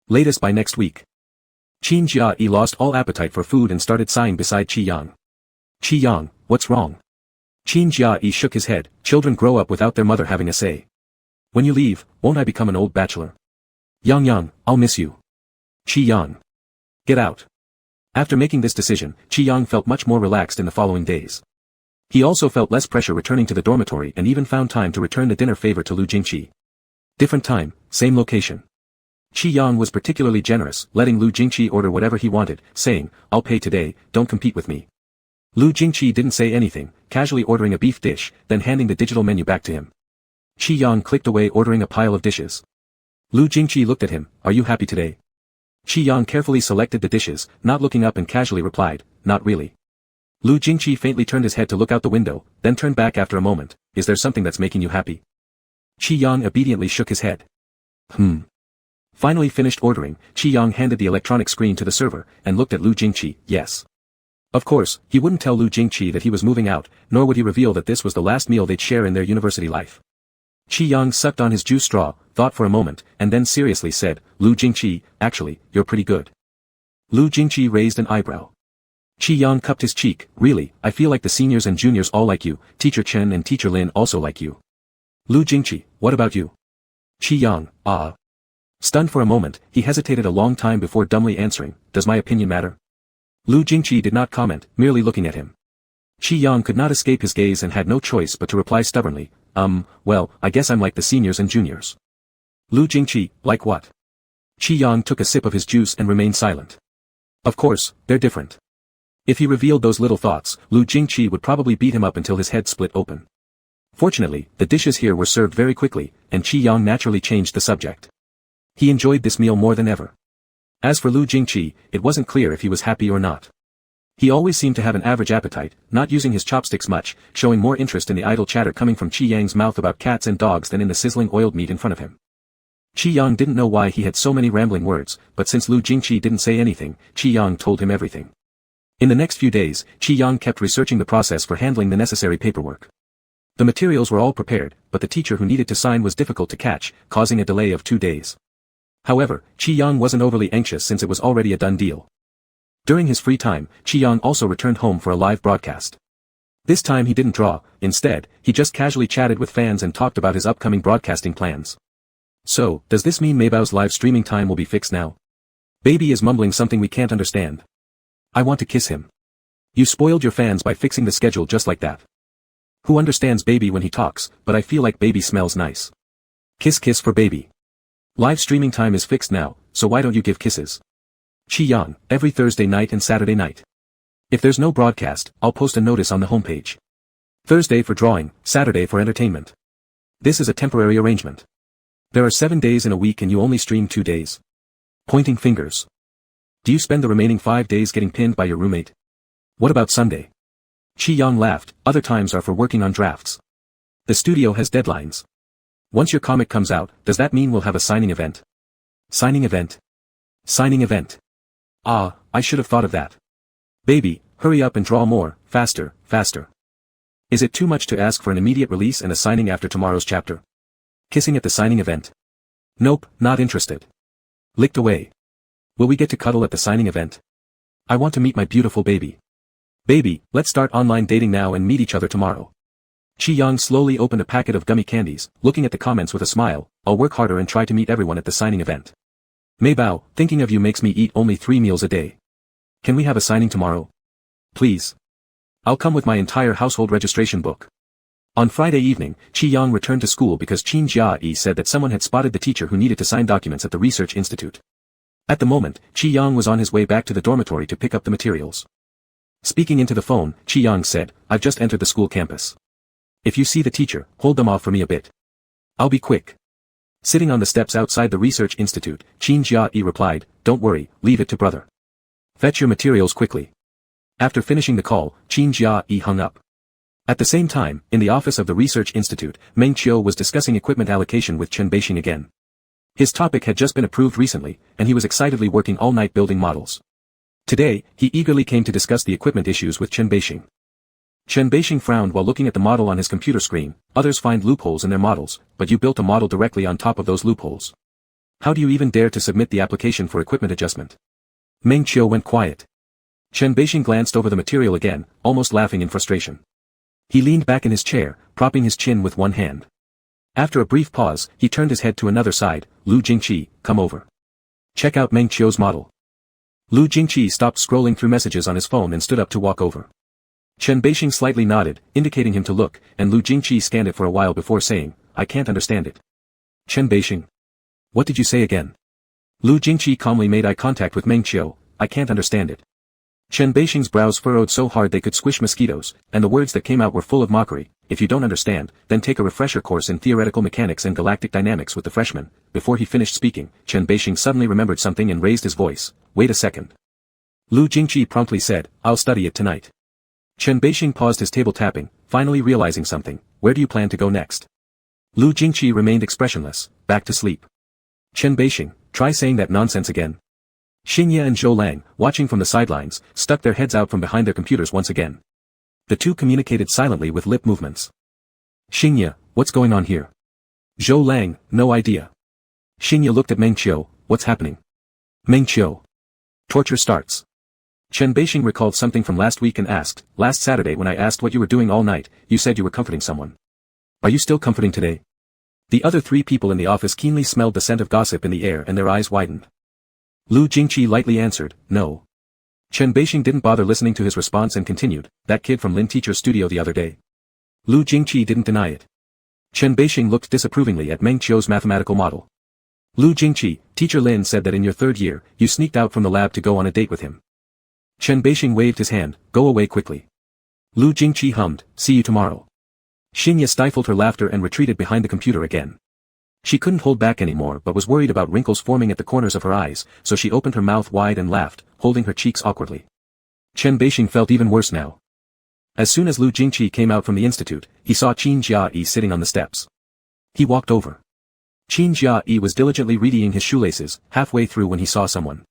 Latest by next week. Qin Jia lost all appetite for food and started sighing beside Qi Yang. Qi Yang, what's wrong? Qin Jia shook his head, children grow up without their mother having a say. When you leave, won't I become an old bachelor? Yang, I'll miss you. Qi Yang. Get out. After making this decision, Qi felt much more relaxed in the following days. He also felt less pressure returning to the dormitory and even found time to return the dinner favor to Lu Jingqi. Different time, same location. Qi was particularly generous, letting Lu Jingqi order whatever he wanted, saying, "I'll pay today, don't compete with me." Lu Jingqi didn't say anything, casually ordering a beef dish, then handing the digital menu back to him. Qi clicked away ordering a pile of dishes. Lu Jingqi looked at him, "Are you happy today?" Qi carefully selected the dishes, not looking up and casually replied, "Not really." Lu Jingqi faintly turned his head to look out the window, then turned back after a moment, "Is there something that's making you happy?" Qi obediently shook his head. Finally finished ordering, Qi handed the electronic screen to the server, and looked at Lu Jingqi, "Yes." Of course, he wouldn't tell Lu Jingqi that he was moving out, nor would he reveal that this was the last meal they'd share in their university life. Qi sucked on his juice straw, thought for a moment, and then seriously said, "Lu Jingqi, actually, you're pretty good." Lu Jingqi raised an eyebrow. Qi cupped his cheek, "Really, I feel like the seniors and juniors all like you, Teacher Chen and Teacher Lin also like you." Lu Jingqi, "What about you?" Qi ah. Stunned for a moment, he hesitated a long time before dumbly answering, "Does my opinion matter?" Lu Jingqi did not comment, merely looking at him. Qi could not escape his gaze and had no choice but to reply stubbornly, Well, I guess I'm like the seniors and juniors." Lu Jingqi, "Like what?" Qi took a sip of his juice and remained silent. Of course, they're different. If he revealed those little thoughts, Lu Jingqi would probably beat him up until his head split open. Fortunately, the dishes here were served very quickly, and Qi naturally changed the subject. He enjoyed this meal more than ever. As for Lu Jingqi, it wasn't clear if he was happy or not. He always seemed to have an average appetite, not using his chopsticks much, showing more interest in the idle chatter coming from Qi mouth about cats and dogs than in the sizzling oiled meat in front of him. Qi didn't know why he had so many rambling words, but since Lu Jingqi didn't say anything, Qi told him everything. In the next few days, Qi kept researching the process for handling the necessary paperwork. The materials were all prepared, but the teacher who needed to sign was difficult to catch, causing a delay of 2 days. However, Qi wasn't overly anxious since it was already a done deal. During his free time, Qi also returned home for a live broadcast. This time he didn't draw, instead, he just casually chatted with fans and talked about his upcoming broadcasting plans. "So, does this mean Meibao's live streaming time will be fixed now? Baby is mumbling something we can't understand. I want to kiss him. You spoiled your fans by fixing the schedule just like that. Who understands Baby when he talks, but I feel like Baby smells nice. Kiss kiss for Baby. Live streaming time is fixed now, so why don't you give kisses? Qi every Thursday night and Saturday night. If there's no broadcast, I'll post a notice on the homepage. Thursday for drawing, Saturday for entertainment. This is a temporary arrangement. There are 7 days in a week and you only stream 2 days. Pointing fingers. Do you spend the remaining 5 days getting pinned by your roommate? What about Sunday?" Qi laughed, "Other times are for working on drafts. The studio has deadlines. Once your comic comes out, does that mean we'll have a signing event?" "Signing event? Signing event. Ah, I should have thought of that. Baby, hurry up and draw more, faster, faster. Is it too much to ask for an immediate release and a signing after tomorrow's chapter? Kissing at the signing event? Nope, not interested. Licked away. Will we get to cuddle at the signing event? I want to meet my beautiful baby. Baby, let's start online dating now and meet each other tomorrow." Qi slowly opened a packet of gummy candies, looking at the comments with a smile, "I'll work harder and try to meet everyone at the signing event. Meibao, thinking of you makes me eat only 3 meals a day. Can we have a signing tomorrow? Please. I'll come with my entire household registration book." On Friday evening, Qi returned to school because Qin Jiayi said that someone had spotted the teacher who needed to sign documents at the research institute. At the moment, Qi was on his way back to the dormitory to pick up the materials. Speaking into the phone, Qi said, "I've just entered the school campus. If you see the teacher, hold them off for me a bit. I'll be quick." Sitting on the steps outside the research institute, Qin Jiayi replied, "Don't worry, leave it to brother. Fetch your materials quickly." After finishing the call, Qin Jiayi hung up. At the same time, in the office of the research institute, Meng Qiu was discussing equipment allocation with Chen Beixing again. His topic had just been approved recently, and he was excitedly working all night building models. Today, he eagerly came to discuss the equipment issues with Chen Beixing. Chen Beixing frowned while looking at the model on his computer screen. "Others find loopholes in their models, but you built a model directly on top of those loopholes. How do you even dare to submit the application for equipment adjustment?" Meng Qiu went quiet. Chen Beixing glanced over the material again, almost laughing in frustration. He leaned back in his chair, propping his chin with one hand. After a brief pause, he turned his head to another side. "Lu Jingqi, come over. Check out Meng Qiu's model." Lu Jingqi stopped scrolling through messages on his phone and stood up to walk over. Chen Beixing slightly nodded, indicating him to look, and Lu Jingqi scanned it for a while before saying, I can't understand it. Chen Beixing. What did you say again? Lu Jingqi calmly made eye contact with Meng Qiu, I can't understand it. Chen Beixing's brows furrowed so hard they could squish mosquitoes, and the words that came out were full of mockery. If you don't understand, then take a refresher course in theoretical mechanics and galactic dynamics with the freshman. Before he finished speaking, Chen Beixing suddenly remembered something and raised his voice. Wait a second. Lu Jingqi promptly said, I'll study it tonight. Chen Beixing paused his table tapping, finally realizing something. Where do you plan to go next? Lu Jingqi remained expressionless, back to sleep. Chen Beixing, try saying that nonsense again. Xingye and Zhou Lang, watching from the sidelines, stuck their heads out from behind their computers once again. The two communicated silently with lip movements. Xingye, what's going on here? Zhou Lang, no idea. Xingye looked at Meng Qiu, what's happening? Meng Qiu. Torture starts. Chen Beixing recalled something from last week and asked, last Saturday when I asked what you were doing all night, you said you were comforting someone. Are you still comforting today? The other three people in the office keenly smelled the scent of gossip in the air and their eyes widened. Lu Jingqi lightly answered, no. Chen Beixing didn't bother listening to his response and continued, that kid from Lin teacher's studio the other day. Lu Jingqi didn't deny it. Chen Beixing looked disapprovingly at Meng Qiu's mathematical model. Lu Jingqi, teacher Lin said that in your third year, you sneaked out from the lab to go on a date with him. Chen Beixing waved his hand, go away quickly. Lu Jingqi hummed, see you tomorrow. Xingye stifled her laughter and retreated behind the computer again. She couldn't hold back anymore but was worried about wrinkles forming at the corners of her eyes, so she opened her mouth wide and laughed, holding her cheeks awkwardly. Chen Beixing felt even worse now. As soon as Lu Jingqi came out from the institute, he saw Qin Jia sitting on the steps. He walked over. Qin Jia was diligently readying his shoelaces, halfway through when he saw someone.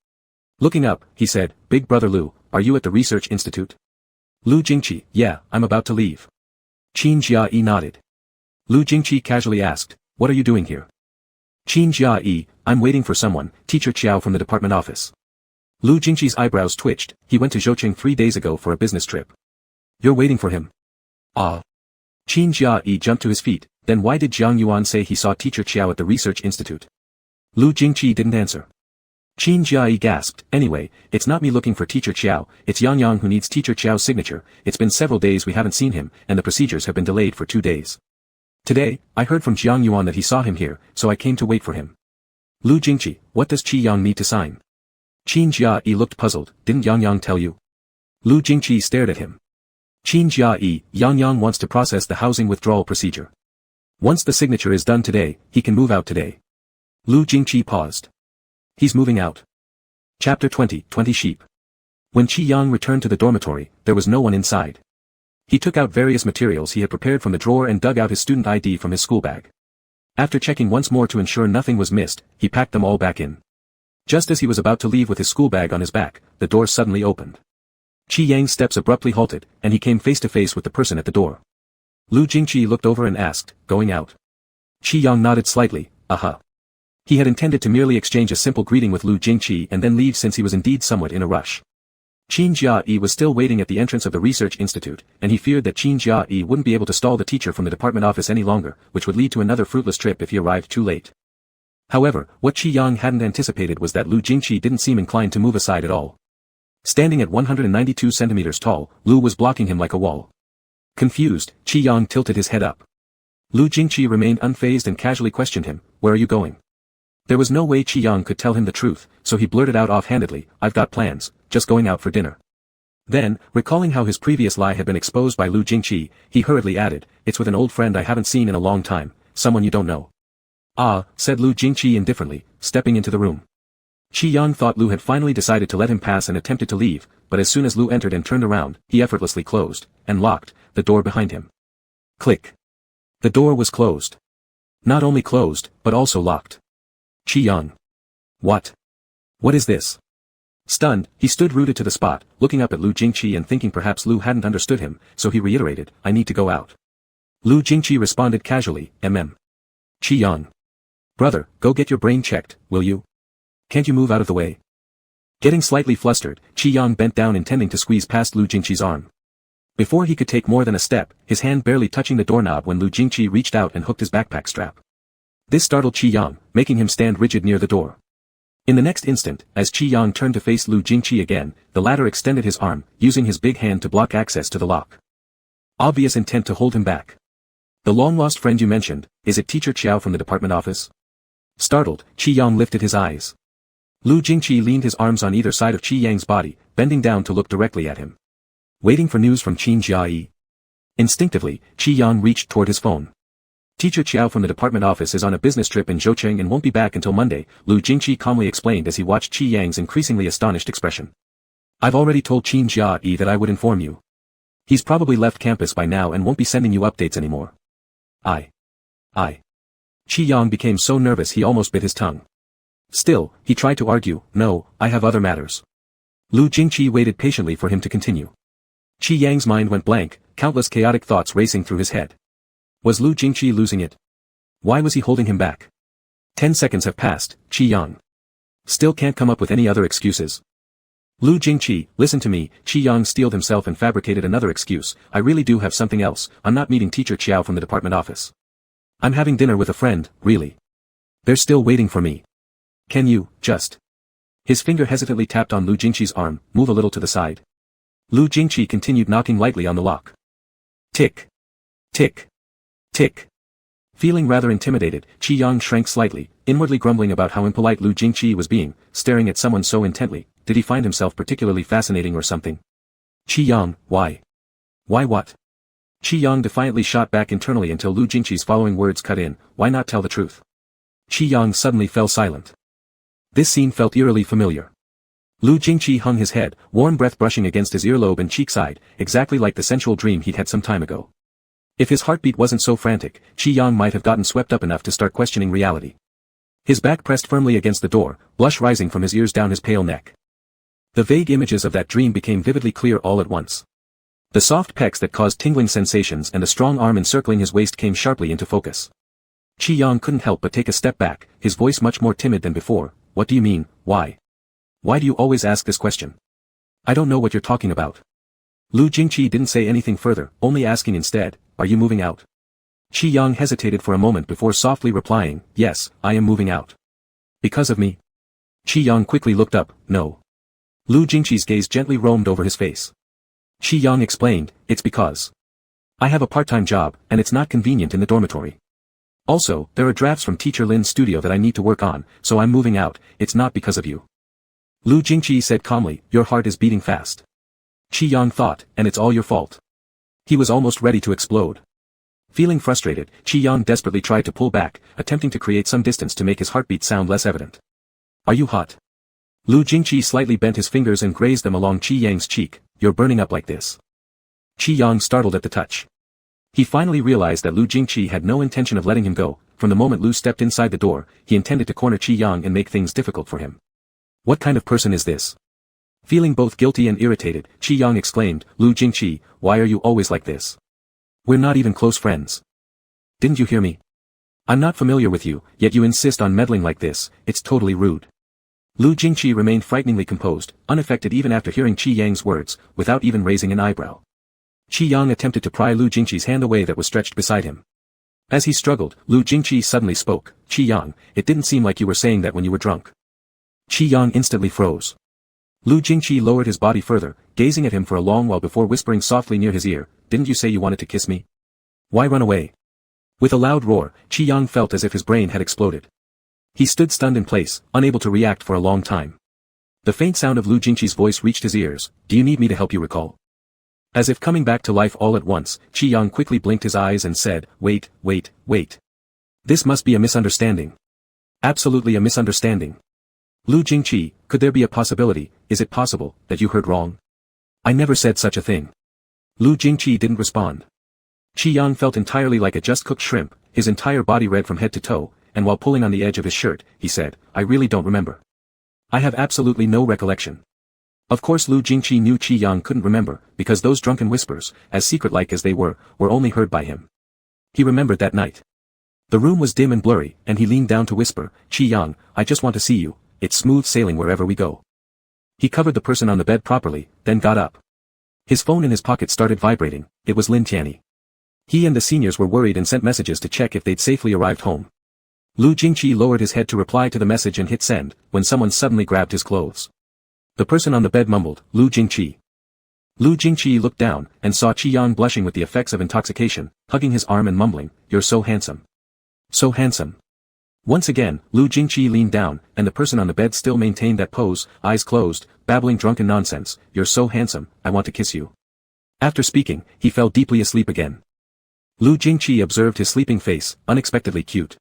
Looking up, he said, Big brother Lu, are you at the research institute? Lu Jingqi, yeah, I'm about to leave. Qin Jia nodded. Lu Jingqi casually asked, what are you doing here? Qin Jia, I'm waiting for someone, teacher Qiao from the department office. Lu Jingqi's eyebrows twitched, he went to Jiangcheng 3 days ago for a business trip. You're waiting for him? Ah. Qin Jia jumped to his feet, then why did Jiang Yuan say he saw teacher Qiao at the research institute? Lu Jingqi didn't answer. Qin Jia gasped, anyway, it's not me looking for teacher Qiao, it's Yang Yang who needs teacher Qiao's signature, it's been several days we haven't seen him, and the procedures have been delayed for 2 days. Today, I heard from Jiang Yuan that he saw him here, so I came to wait for him. Lu Jingqi, what does Qi Yang need to sign? Qin Jia looked puzzled, didn't Yang Yang tell you? Lu Jingqi stared at him. Qin Jia, Yang Yang wants to process the housing withdrawal procedure. Once the signature is done today, he can move out today. Lu Jingqi paused. He's moving out. Chapter 20 Sheep. When Qi Yang returned to the dormitory, there was no one inside. He took out various materials he had prepared from the drawer and dug out his student ID from his school bag. After checking once more to ensure nothing was missed, he packed them all back in. Just as he was about to leave with his school bag on his back, the door suddenly opened. Qi Yang's steps abruptly halted, and he came face to face with the person at the door. Lu Jingqi looked over and asked, going out? Qi Yang nodded slightly, aha. He had intended to merely exchange a simple greeting with Lu Jingqi and then leave since he was indeed somewhat in a rush. Qin Jia was still waiting at the entrance of the research institute, and he feared that Qin Jia wouldn't be able to stall the teacher from the department office any longer, which would lead to another fruitless trip if he arrived too late. However, what Qi Yang hadn't anticipated was that Lu Jingqi didn't seem inclined to move aside at all. Standing at 192 centimeters tall, Lu was blocking him like a wall. Confused, Qi Yang tilted his head up. Lu Jingqi remained unfazed and casually questioned him, where are you going? There was no way Qi Yang could tell him the truth, so he blurted out offhandedly, I've got plans, just going out for dinner. Then, recalling how his previous lie had been exposed by Lu Jingqi, he hurriedly added, it's with an old friend I haven't seen in a long time, someone you don't know. Ah, said Lu Jingqi indifferently, stepping into the room. Qi Yang thought Lu had finally decided to let him pass and attempted to leave, but as soon as Lu entered and turned around, he effortlessly closed, and locked, the door behind him. Click. The door was closed. Not only closed, but also locked. Qi Yang. What? What is this? Stunned, he stood rooted to the spot, looking up at Lu Jingqi and thinking perhaps Lu hadn't understood him, so he reiterated, I need to go out. Lu Jingqi responded casually, Qi Yang. Brother, go get your brain checked, will you? Can't you move out of the way? Getting slightly flustered, Qi Yang bent down intending to squeeze past Lu Jingqi's arm. Before he could take more than a step, his hand barely touching the doorknob when Lu Jingqi reached out and hooked his backpack strap. This startled Qi Yang, making him stand rigid near the door. In the next instant, as Qi Yang turned to face Lu Jingqi again, the latter extended his arm, using his big hand to block access to the lock. Obvious intent to hold him back. The long-lost friend you mentioned, is it Teacher Qiao from the department office? Startled, Qi Yang lifted his eyes. Lu Jingqi leaned his arms on either side of Qi Yang's body, bending down to look directly at him. Waiting for news from Qin Jiayi. Instinctively, Qi Yang reached toward his phone. Teacher Qiao from the department office is on a business trip in Jiangcheng and won't be back until Monday, Lu Jingqi calmly explained as he watched Qi Yang's increasingly astonished expression. I've already told Qin Jiayi that I would inform you. He's probably left campus by now and won't be sending you updates anymore. I. Qi Yang became so nervous he almost bit his tongue. Still, he tried to argue, no, I have other matters. Lu Jingqi waited patiently for him to continue. Qi Yang's mind went blank, countless chaotic thoughts racing through his head. Was Lu Jingqi losing it? Why was he holding him back? 10 seconds have passed, Qi Yang. Still can't come up with any other excuses. Lu Jingqi, listen to me, Qi Yang steeled himself and fabricated another excuse, I really do have something else, I'm not meeting Teacher Qiao from the department office. I'm having dinner with a friend, really. They're still waiting for me. Can you, just... His finger hesitantly tapped on Lu Jingqi's arm, move a little to the side. Lu Jingqi continued knocking lightly on the lock. Tick. Tick. Tick. Feeling rather intimidated, Qi Yang shrank slightly, inwardly grumbling about how impolite Lu Jingqi was being, staring at someone so intently. Did he find himself particularly fascinating or something? Qi Yang, why? Why what? Qi Yang defiantly shot back internally until Lu Jingqi's following words cut in, why not tell the truth? Qi Yang suddenly fell silent. This scene felt eerily familiar. Lu Jingqi hung his head, warm breath brushing against his earlobe and cheek side, exactly like the sensual dream he'd had some time ago. If his heartbeat wasn't so frantic, Qi Yang might have gotten swept up enough to start questioning reality. His back pressed firmly against the door, blush rising from his ears down his pale neck. The vague images of that dream became vividly clear all at once. The soft pecs that caused tingling sensations and the strong arm encircling his waist came sharply into focus. Qi Yang couldn't help but take a step back, his voice much more timid than before. What do you mean, why? Why do you always ask this question? I don't know what you're talking about. Lu Jingqi didn't say anything further, only asking instead, are you moving out? Qi Yang hesitated for a moment before softly replying, yes, I am moving out. Because of me? Qi Yang quickly looked up, no. Lu Jingqi's gaze gently roamed over his face. Qi Yang explained, it's because I have a part-time job, and it's not convenient in the dormitory. Also, there are drafts from Teacher Lin's studio that I need to work on, so I'm moving out, it's not because of you. Lu Jingqi said calmly, your heart is beating fast. Qi Yang thought, and it's all your fault. He was almost ready to explode. Feeling frustrated, Qi Yang desperately tried to pull back, attempting to create some distance to make his heartbeat sound less evident. Are you hot? Lu Jingqi slightly bent his fingers and grazed them along Qi Yang's cheek, you're burning up like this. Qi Yang startled at the touch. He finally realized that Lu Jingqi had no intention of letting him go. From the moment Lu stepped inside the door, he intended to corner Qi Yang and make things difficult for him. What kind of person is this? Feeling both guilty and irritated, Qi Yang exclaimed, Lu Jingqi, why are you always like this? We're not even close friends. Didn't you hear me? I'm not familiar with you, yet you insist on meddling like this, it's totally rude. Lu Jingqi remained frighteningly composed, unaffected even after hearing Qi Yang's words, without even raising an eyebrow. Qi Yang attempted to pry Lu Jingqi's hand away that was stretched beside him. As he struggled, Lu Jingqi suddenly spoke, Qi Yang, it didn't seem like you were saying that when you were drunk. Qi Yang instantly froze. Lu Jingqi lowered his body further, gazing at him for a long while before whispering softly near his ear, didn't you say you wanted to kiss me? Why run away? With a loud roar, Qi Yang felt as if his brain had exploded. He stood stunned in place, unable to react for a long time. The faint sound of Lu Jingqi's voice reached his ears, do you need me to help you recall? As if coming back to life all at once, Qi Yang quickly blinked his eyes and said, wait. This must be a misunderstanding. Absolutely a misunderstanding. Lu Jingqi, could there be a possibility, is it possible, that you heard wrong? I never said such a thing. Lu Jingqi didn't respond. Qi Yang felt entirely like a just-cooked shrimp, his entire body red from head to toe, and while pulling on the edge of his shirt, he said, I really don't remember. I have absolutely no recollection. Of course Lu Jingqi knew Qi Yang couldn't remember, because those drunken whispers, as secret-like as they were only heard by him. He remembered that night. The room was dim and blurry, and he leaned down to whisper, Qi Yang, I just want to see you, it's smooth sailing wherever we go. He covered the person on the bed properly, then got up. His phone in his pocket started vibrating, it was Lin Tianyi. He and the seniors were worried and sent messages to check if they'd safely arrived home. Lu Jingqi lowered his head to reply to the message and hit send, when someone suddenly grabbed his clothes. The person on the bed mumbled, Lu Jingqi. Lu Jingqi looked down, and saw Qi Yang blushing with the effects of intoxication, hugging his arm and mumbling, "You're so handsome. So handsome." Once again, Lu Jingqi leaned down, and the person on the bed still maintained that pose, eyes closed, babbling drunken nonsense, "You're so handsome, I want to kiss you." After speaking, he fell deeply asleep again. Lu Jingqi observed his sleeping face, unexpectedly cute.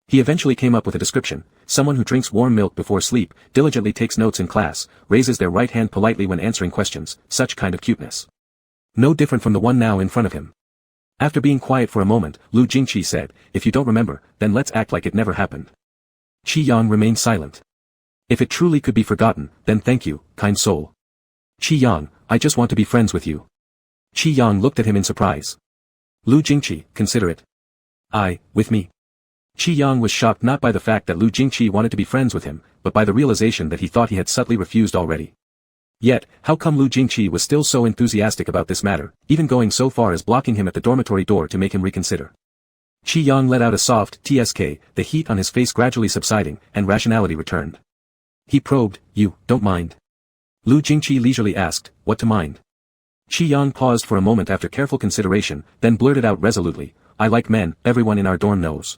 He eventually came up with a description: someone who drinks warm milk before sleep, diligently takes notes in class, raises their right hand politely when answering questions, such kind of cuteness. No different from the one now in front of him. After being quiet for a moment, Lu Jingqi said, "If you don't remember, then let's act like it never happened." Qi Yang remained silent. "If it truly could be forgotten, then thank you, kind soul." "Qi Yang, I just want to be friends with you." Qi Yang looked at him in surprise. "Lu Jingqi, consider it." With me." Qi Yang was shocked not by the fact that Lu Jingqi wanted to be friends with him, but by the realization that he thought he had subtly refused already. Yet, how come Lu Jingqi was still so enthusiastic about this matter, even going so far as blocking him at the dormitory door to make him reconsider? Qi Yang let out a soft tsk, the heat on his face gradually subsiding, and rationality returned. He probed, "You don't mind?" Lu Jingqi leisurely asked, "What to mind?" Qi Yang paused for a moment after careful consideration, then blurted out resolutely, "I like men, everyone in our dorm knows."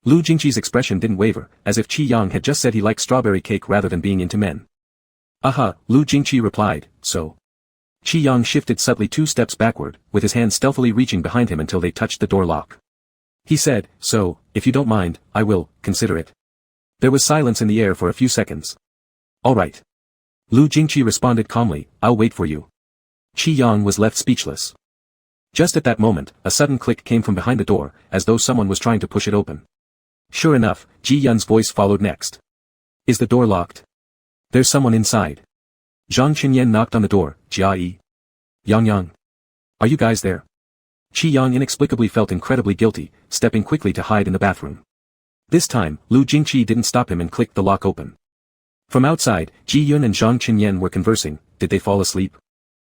Lu Jingqi's expression didn't waver, as if Qi Yang had just said he liked strawberry cake rather than being into men. "Aha," Lu Jingqi replied, "so." Qi Yang shifted subtly 2 steps backward, with his hand stealthily reaching behind him until they touched the door lock. He said, "So, if you don't mind, I will consider it." There was silence in the air for a few seconds. "All right." Lu Jingqi responded calmly, "I'll wait for you." Qi Yang was left speechless. Just at that moment, a sudden click came from behind the door, as though someone was trying to push it open. Sure enough, Ji Yun's voice followed next. "Is the door locked? There's someone inside." Zhang Qinyan knocked on the door. "Jia Yi. Yang. Are you guys there?" Qi Yang inexplicably felt incredibly guilty, stepping quickly to hide in the bathroom. This time, Lu Jingqi didn't stop him and clicked the lock open. From outside, Ji Yun and Zhang Qinyan were conversing. Did they fall asleep?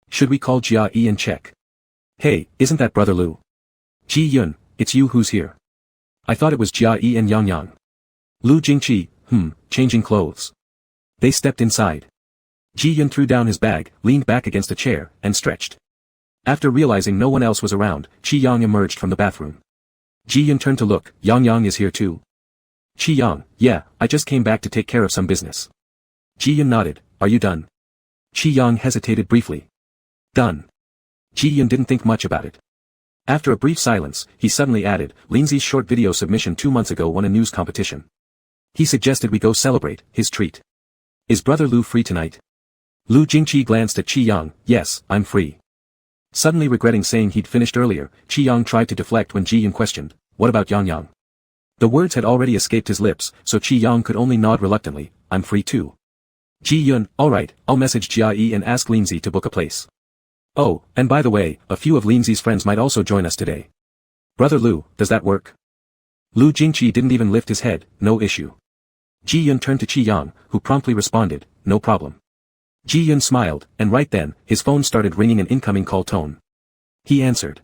Should we call Jia Yi and check? Hey, isn't that Brother Lu? Ji Yun, it's you who's here. I thought it was Jia Yi and Yang. Lu Jingqi, changing clothes. They stepped inside. Ji Yun threw down his bag, leaned back against a chair, and stretched. After realizing no one else was around, Qi Yang emerged from the bathroom. Ji Yun turned to look. Yang is here too. Qi Yang, yeah, I just came back to take care of some business. Ji Yun nodded. Are you done? Qi Yang hesitated briefly. Done. Ji Yun didn't think much about it. After a brief silence, he suddenly added, Lindsay's short video submission 2 months ago won a news competition. He suggested we go celebrate his treat. Is Brother Lu free tonight? Lu Jingqi glanced at Qi Yang. Yes, I'm free. Suddenly regretting saying he'd finished earlier, Qi Yang tried to deflect when Ji Yun questioned, what about Yang? The words had already escaped his lips, so Qi Yang could only nod reluctantly. I'm free too. Ji Yun, alright, I'll message Jia Yi and ask Lindsay to book a place. Oh, and by the way, a few of Lindsay's friends might also join us today. Brother Lu, does that work? Lu Jingqi didn't even lift his head. No issue. Ji Yun turned to Qi Yang, who promptly responded, no problem. Ji Yun smiled, and right then, his phone started ringing an incoming call tone. He answered.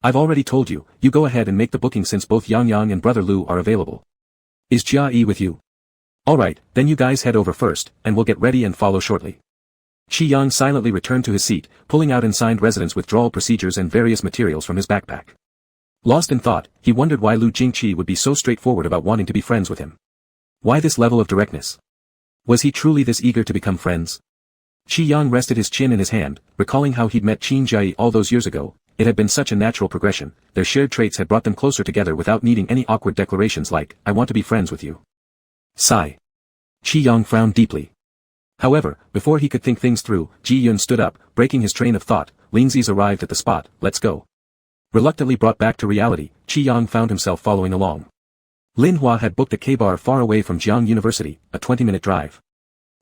I've already told you, you go ahead and make the booking since both Yang and Brother Lu are available. Is Jia Yi with you? Alright, then you guys head over first, and we'll get ready and follow shortly. Qi Yang silently returned to his seat, pulling out and signed residence withdrawal procedures and various materials from his backpack. Lost in thought, he wondered why Lu Jingqi would be so straightforward about wanting to be friends with him. Why this level of directness? Was he truly this eager to become friends? Qi Yang rested his chin in his hand, recalling how he'd met Qin Jiayi all those years ago. It had been such a natural progression, their shared traits had brought them closer together without needing any awkward declarations like, I want to be friends with you. Sigh. Qi Yang frowned deeply. However, before he could think things through, Ji Yun stood up, breaking his train of thought. Lindsay's arrived at the spot, let's go. Reluctantly brought back to reality, Qi Yang found himself following along. Lin Hua had booked a K-bar far away from Jiangcheng University, a 20-minute drive.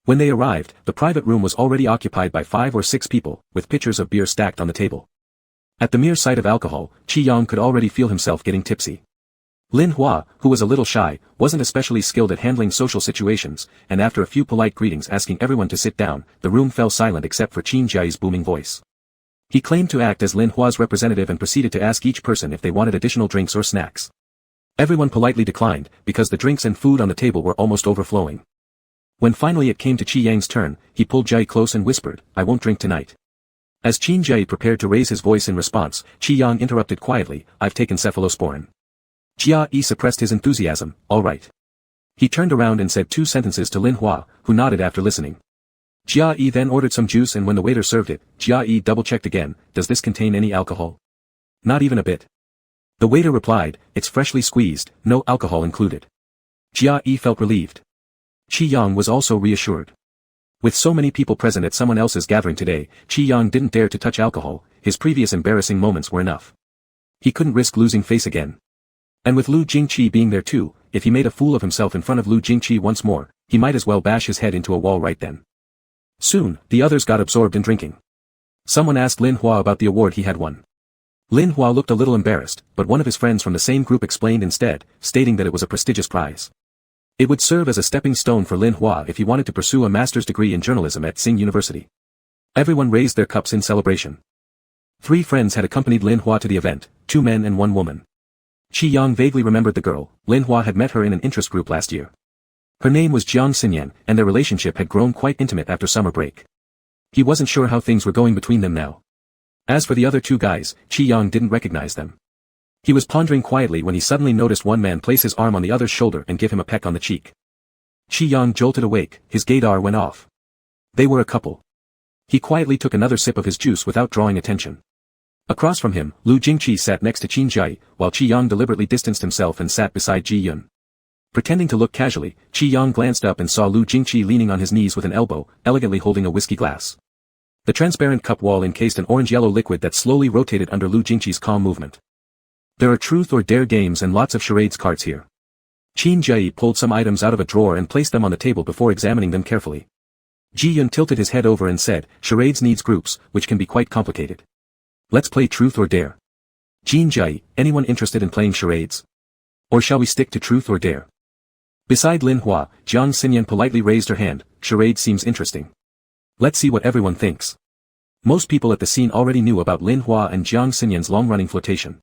When they arrived, the private room was already occupied by 5 or 6 people, with pitchers of beer stacked on the table. At the mere sight of alcohol, Qi Yang could already feel himself getting tipsy. Lin Hua, who was a little shy, wasn't especially skilled at handling social situations, and after a few polite greetings asking everyone to sit down, the room fell silent except for Qin Jiayi's booming voice. He claimed to act as Lin Hua's representative and proceeded to ask each person if they wanted additional drinks or snacks. Everyone politely declined, because the drinks and food on the table were almost overflowing. When finally it came to Qi Yang's turn, he pulled Jai close and whispered, "I won't drink tonight." As Qin Jai prepared to raise his voice in response, Qi Yang interrupted quietly, "I've taken cephalosporin." Jia Yi suppressed his enthusiasm, "All right." He turned around and said 2 sentences to Lin Hua, who nodded after listening. Jia Yi then ordered some juice, and when the waiter served it, Jia Yi double-checked again, "Does this contain any alcohol?" "Not even a bit." The waiter replied, "It's freshly squeezed, no alcohol included." Jia Yi felt relieved. Qi Yang was also reassured. With so many people present at someone else's gathering today, Qi Yang didn't dare to touch alcohol. His previous embarrassing moments were enough. He couldn't risk losing face again. And with Lu Jingqi being there too, if he made a fool of himself in front of Lu Jingqi once more, he might as well bash his head into a wall right then. Soon, the others got absorbed in drinking. Someone asked Lin Hua about the award he had won. Lin Hua looked a little embarrassed, but one of his friends from the same group explained instead, stating that it was a prestigious prize. It would serve as a stepping stone for Lin Hua if he wanted to pursue a master's degree in journalism at Jiangcheng University. Everyone raised their cups in celebration. 3 friends had accompanied Lin Hua to the event, 2 men and 1 woman. Qi Yang vaguely remembered the girl. Lin Hua had met her in an interest group last year. Her name was Jiang Xinyan, and their relationship had grown quite intimate after summer break. He wasn't sure how things were going between them now. As for the other 2 guys, Qi Yang didn't recognize them. He was pondering quietly when he suddenly noticed one man place his arm on the other's shoulder and give him a peck on the cheek. Qi Yang jolted awake, his gaydar went off. They were a couple. He quietly took another sip of his juice without drawing attention. Across from him, Lu Jingqi sat next to Qin Jai, while Qi Yang deliberately distanced himself and sat beside Ji Yun. Pretending to look casually, Qi Yang glanced up and saw Lu Jingqi leaning on his knees with an elbow, elegantly holding a whiskey glass. The transparent cup wall encased an orange-yellow liquid that slowly rotated under Lu Jingqi's calm movement. "There are truth or dare games and lots of charades cards here." Qin Jai pulled some items out of a drawer and placed them on the table before examining them carefully. Ji Yun tilted his head over and said, "Charades needs groups, which can be quite complicated. Let's play truth or dare." Qin Jai, anyone interested in playing charades? Or shall we stick to truth or dare? Beside Lin Hua, Jiang Xinyan politely raised her hand, "Charade seems interesting. Let's see what everyone thinks." Most people at the scene already knew about Lin Hua and Jiang Xinyan's long-running flirtation.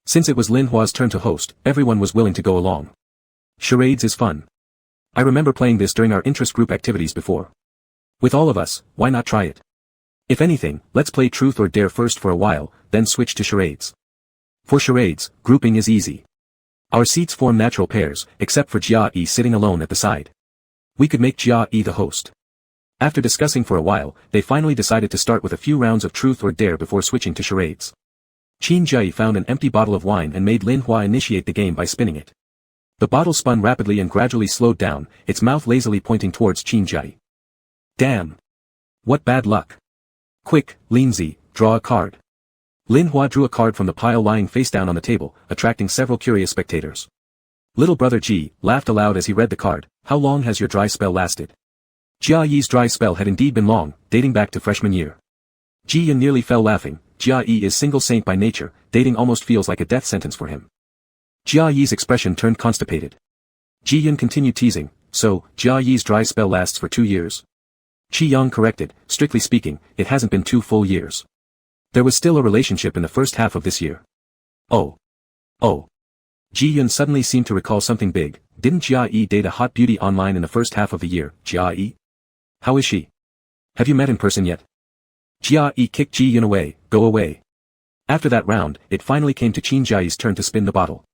Since it was Lin Hua's turn to host, everyone was willing to go along. Charades is fun. I remember playing this during our interest group activities before. With all of us, why not try it? If anything, let's play truth or dare first for a while, then switch to charades. For charades, grouping is easy. Our seats form natural pairs, except for Jia Yi sitting alone at the side. We could make Jia Yi the host. After discussing for a while, they finally decided to start with a few rounds of truth or dare before switching to charades. Qin Jai found an empty bottle of wine and made Lin Hua initiate the game by spinning it. The bottle spun rapidly and gradually slowed down, its mouth lazily pointing towards Qin Jai. "Damn! What bad luck! Quick, Lindsay, draw a card." Lin Hua drew a card from the pile lying face down on the table, attracting several curious spectators. Little brother Ji laughed aloud as he read the card. "How long has your dry spell lasted?" Jia Yi's dry spell had indeed been long, dating back to freshman year. Ji Yun nearly fell laughing. Jia Yi is single saint by nature, dating almost feels like a death sentence for him. Jia Yi's expression turned constipated. Ji Yun continued teasing, "So, Jia Yi's dry spell lasts for 2 years? Qi Yang corrected, "Strictly speaking, it hasn't been 2 full years. There was still a relationship in the first half of this year." Oh. Ji Yun suddenly seemed to recall something big. Didn't Jia Yi date a hot beauty online in the first half of the year? Jia Yi? How is she? Have you met in person yet? Jia Yi kicked Ji Yun away. "Go away." After that round, it finally came to Qin Jai's turn to spin the bottle.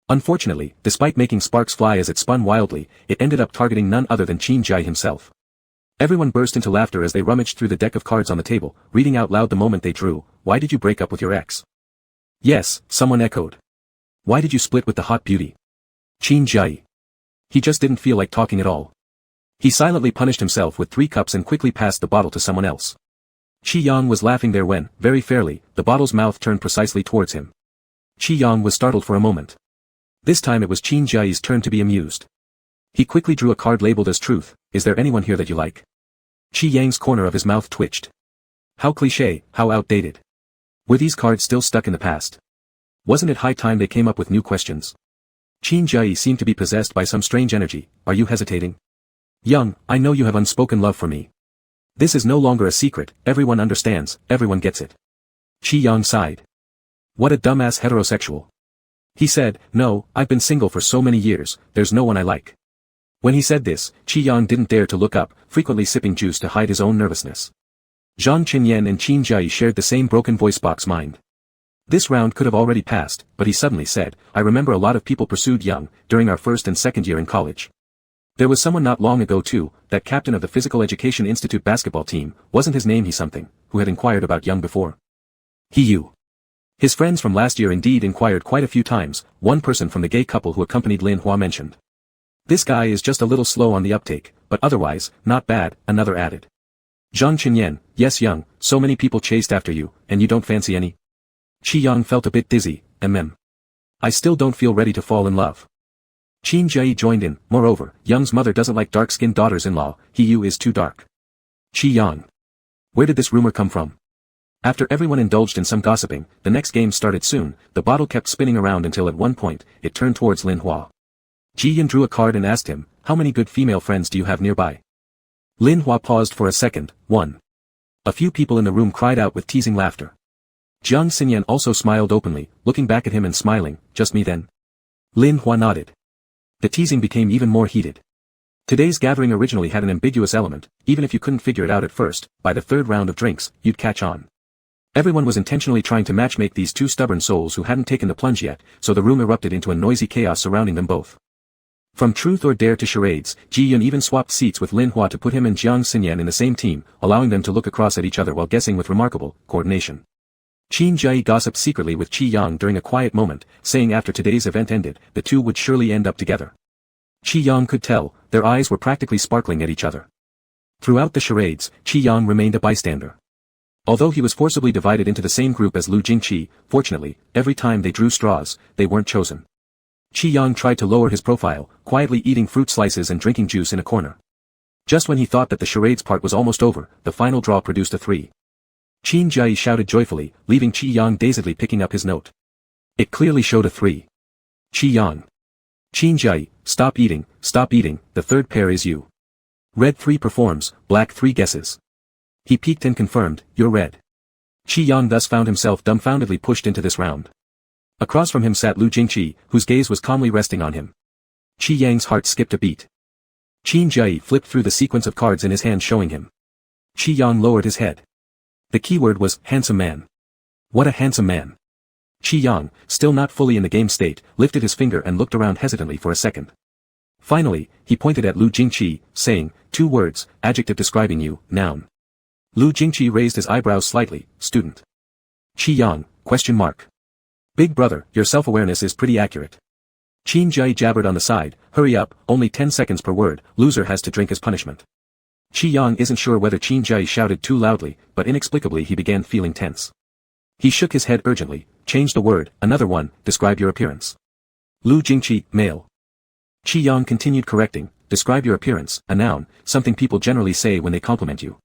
Unfortunately, despite making sparks fly as it spun wildly, it ended up targeting none other than Qin Jai himself. Everyone burst into laughter as they rummaged through the deck of cards on the table, reading out loud the moment they drew. "Why did you break up with your ex?" "Yes," someone echoed. "Why did you split with the hot beauty?" Qin Jai. He just didn't feel like talking at all. He silently punished himself with 3 cups and quickly passed the bottle to someone else. Qi Yang was laughing there when, very fairly, the bottle's mouth turned precisely towards him. Qi Yang was startled for a moment. This time it was Qin Jai's turn to be amused. He quickly drew a card labeled as truth. "Is there anyone here that you like?" Qi Yang's corner of his mouth twitched. How cliché, how outdated. Were these cards still stuck in the past? Wasn't it high time they came up with new questions? Qin Jai seemed to be possessed by some strange energy. "Are you hesitating?" "Young, I know you have unspoken love for me. This is no longer a secret, everyone understands, everyone gets it." Qi Yang sighed. What a dumbass heterosexual. He said, no, I've been single for so many years, there's no one I like. When he said this, Qi Yang didn't dare to look up, frequently sipping juice to hide his own nervousness. Zhang Qinyan and Qin Jiayi shared the same broken voice box mind. This round could have already passed, but he suddenly said, I remember a lot of people pursued Yang, during our first and second year in college. There was someone not long ago too, that captain of the Physical Education Institute basketball team, wasn't his name he something, who had inquired about Yang before. He you. His friends from last year indeed inquired quite a few times, one person from the gay couple who accompanied Lin Hua mentioned. This guy is just a little slow on the uptake, but otherwise, not bad, another added. Zhang Qinyan, yes Yang, so many people chased after you, and you don't fancy any? Qi Yang felt a bit dizzy, I still don't feel ready to fall in love. Qin Jiayi joined in, moreover, Yang's mother doesn't like dark-skinned daughters-in-law, you is too dark. Qi Yang. Where did this rumor come from? After everyone indulged in some gossiping, the next game started soon, the bottle kept spinning around until at one point, it turned towards Lin Hua. Ji Yan drew a card and asked him, how many good female friends do you have nearby? Lin Hua paused for a second, one. A few people in the room cried out with teasing laughter. Jiang Xinyan also smiled openly, looking back at him and smiling, just me then? Lin Hua nodded. The teasing became even more heated. Today's gathering originally had an ambiguous element, even if you couldn't figure it out at first, by the third round of drinks, you'd catch on. Everyone was intentionally trying to matchmake these two stubborn souls who hadn't taken the plunge yet, so the room erupted into a noisy chaos surrounding them both. From truth or dare to charades, Ji Yun even swapped seats with Lin Hua to put him and Jiang Xinyan in the same team, allowing them to look across at each other while guessing with remarkable coordination. Qin Jiayi gossiped secretly with Qi Yang during a quiet moment, saying after today's event ended, the two would surely end up together. Qi Yang could tell, their eyes were practically sparkling at each other. Throughout the charades, Qi Yang remained a bystander. Although he was forcibly divided into the same group as Lu Jingqi, fortunately, every time they drew straws, they weren't chosen. Qi Yang tried to lower his profile, quietly eating fruit slices and drinking juice in a corner. Just when he thought that the charades part was almost over, the final draw produced a 3. Qin Jiayi shouted joyfully, leaving Qi Yang dazedly picking up his note. It clearly showed a 3. Qi Yang. Qin Jiayi, stop eating, the third pair is you. Red 3 performs, black 3 guesses. He peeked and confirmed, you're red. Qi Yang thus found himself dumbfoundedly pushed into this round. Across from him sat Lu Jingqi, whose gaze was calmly resting on him. Qi Yang's heart skipped a beat. Qin Jiayi flipped through the sequence of cards in his hand showing him. Qi Yang lowered his head. The keyword was, handsome man. What a handsome man. Qi Yang, still not fully in the game state, lifted his finger and looked around hesitantly for a second. Finally, he pointed at Lu Jingqi, saying, 2 words, adjective describing you, noun. Lu Jingqi raised his eyebrows slightly, student. Qi Yang, question mark. Big brother, your self-awareness is pretty accurate. Qin Jiayi jabbered on the side, hurry up, only 10 seconds per word, loser has to drink as punishment. Qi Yang isn't sure whether Qin Jiayi shouted too loudly, but inexplicably he began feeling tense. He shook his head urgently, change the word, another one, describe your appearance. Lu Jingqi, male. Qi Yang continued correcting, describe your appearance, a noun, something people generally say when they compliment you.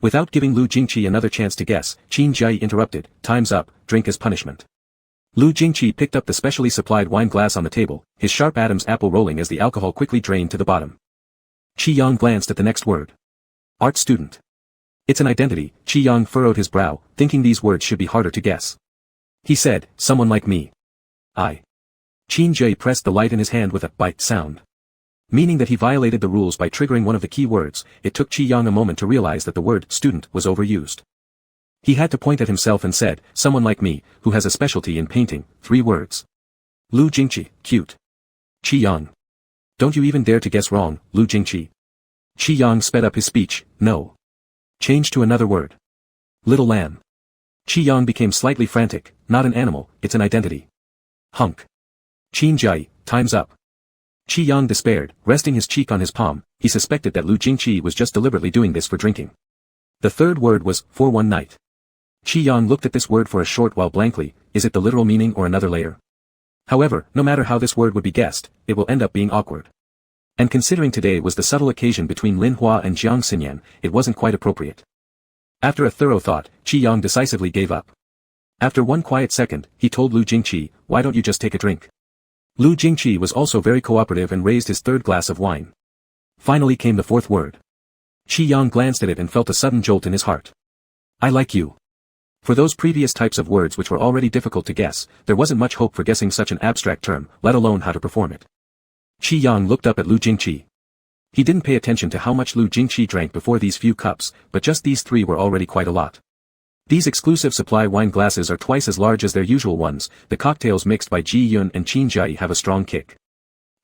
Without giving Lu Jingqi another chance to guess, Qin Jiayi interrupted, time's up, drink as punishment. Lu Jingqi picked up the specially supplied wine glass on the table, his sharp Adam's apple rolling as the alcohol quickly drained to the bottom. Qi Yang glanced at the next word. Art student. It's an identity, Qi Yang furrowed his brow, thinking these words should be harder to guess. He said, someone like me. I. Qin Jiayi pressed the light in his hand with a bite sound. Meaning that he violated the rules by triggering one of the key words, it took Qi Yang a moment to realize that the word student was overused. He had to point at himself and said, someone like me, who has a specialty in painting, 3 words. Lu Jingqi, cute. Qi Yang. Don't you even dare to guess wrong, Lu Jingqi. Qi Yang sped up his speech, no. Change to another word. Little lamb. Qi Yang became slightly frantic, not an animal, it's an identity. Hunk. Qin Jiayi, time's up. Qi Yang despaired, resting his cheek on his palm, he suspected that Lu Jingqi was just deliberately doing this for drinking. The third word was, for one night. Qi Yang looked at this word for a short while blankly, is it the literal meaning or another layer? However, no matter how this word would be guessed, it will end up being awkward. And considering today was the subtle occasion between Lin Hua and Jiang Xinyan, it wasn't quite appropriate. After a thorough thought, Qi Yang decisively gave up. After one quiet second, he told Lu Jingqi, why don't you just take a drink? Lu Jingqi was also very cooperative and raised his third glass of wine. Finally came the fourth word. Qi Yang glanced at it and felt a sudden jolt in his heart. I like you. For those previous types of words which were already difficult to guess, there wasn't much hope for guessing such an abstract term, let alone how to perform it. Qi Yang looked up at Lu Jingqi. He didn't pay attention to how much Lu Jingqi drank before these few cups, but just these 3 were already quite a lot. These exclusive supply wine glasses are twice as large as their usual ones. The cocktails mixed by Ji Yun and Qin Jai have a strong kick.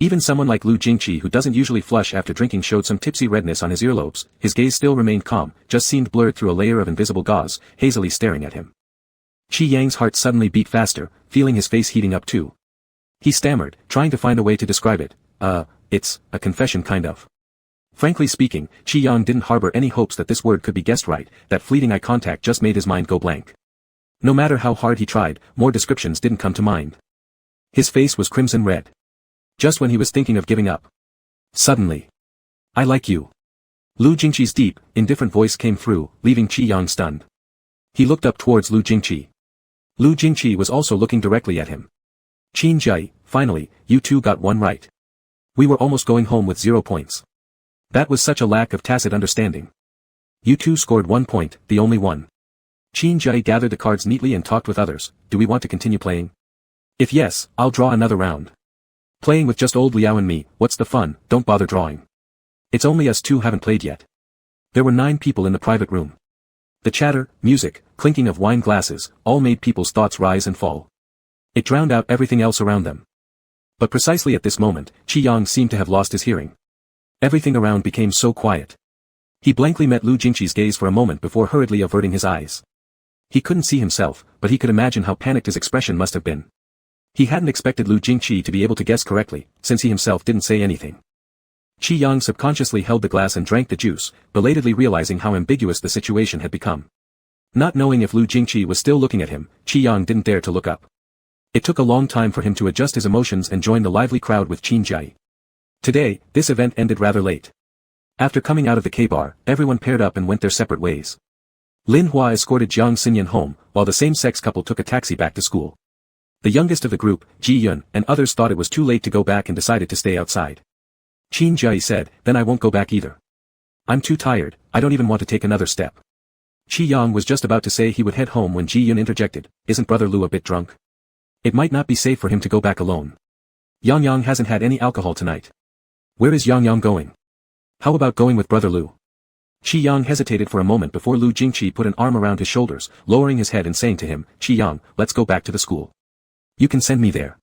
Even someone like Lu Jingqi, who doesn't usually flush after drinking, showed some tipsy redness on his earlobes. His gaze still remained calm, just seemed blurred through a layer of invisible gauze, hazily staring at him. Qi Yang's heart suddenly beat faster, feeling his face heating up too. He stammered, trying to find a way to describe it. It's a confession kind of. Frankly speaking, Qi Yang didn't harbor any hopes that this word could be guessed right. That fleeting eye contact just made his mind go blank. No matter how hard he tried, more descriptions didn't come to mind. His face was crimson red. Just when he was thinking of giving up. Suddenly. I like you. Lu Jingqi's deep, indifferent voice came through, leaving Qi Yang stunned. He looked up towards Lu Jingqi. Lu Jingqi was also looking directly at him. Qin Jai, finally, you 2 got one right. We were almost going home with 0 points. That was such a lack of tacit understanding. You 2 scored 1 point, the only one. Qin Jai gathered the cards neatly and talked with others. Do we want to continue playing? If yes, I'll draw another round. Playing with just old Liao and me, what's the fun? Don't bother drawing. It's only us 2 haven't played yet. There were 9 people in the private room. The chatter, music, clinking of wine glasses, all made people's thoughts rise and fall. It drowned out everything else around them. But precisely at this moment, Qi Yang seemed to have lost his hearing. Everything around became so quiet. He blankly met Lu Jingqi's gaze for a moment before hurriedly averting his eyes. He couldn't see himself, but he could imagine how panicked his expression must have been. He hadn't expected Lu Jingqi to be able to guess correctly, since he himself didn't say anything. Qi Yang subconsciously held the glass and drank the juice, belatedly realizing how ambiguous the situation had become. Not knowing if Lu Jingqi was still looking at him, Qi Yang didn't dare to look up. It took a long time for him to adjust his emotions and join the lively crowd with Qin Jai. Today, this event ended rather late. After coming out of the K-bar, everyone paired up and went their separate ways. Lin Hua escorted Jiang Xinyan home, while the same-sex couple took a taxi back to school. The youngest of the group, Ji Yun, and others thought it was too late to go back and decided to stay outside. Qin Jai said, then I won't go back either. I'm too tired, I don't even want to take another step. Qi Yang was just about to say he would head home when Ji Yun interjected, isn't Brother Lu a bit drunk? It might not be safe for him to go back alone. Yang Yang hasn't had any alcohol tonight. Where is Yang Yang going? How about going with Brother Lu? Qi Yang hesitated for a moment before Lu Jingqi put an arm around his shoulders, lowering his head and saying to him, Qi Yang, let's go back to the school. You can send me there.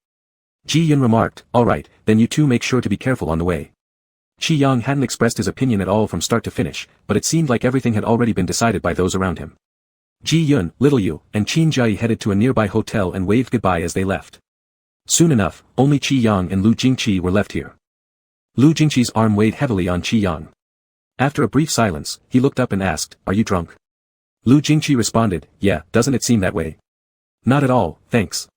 Ji Yun remarked, alright, then you 2 make sure to be careful on the way. Qi Yang hadn't expressed his opinion at all from start to finish, but it seemed like everything had already been decided by those around him. Ji Yun, Little Yu, and Qin Jai headed to a nearby hotel and waved goodbye as they left. Soon enough, only Qi Yang and Lu Jingqi were left here. Lu Jingqi's arm weighed heavily on Qi Yang. After a brief silence, he looked up and asked, are you drunk? Lu Jingqi responded, yeah, doesn't it seem that way? Not at all, thanks.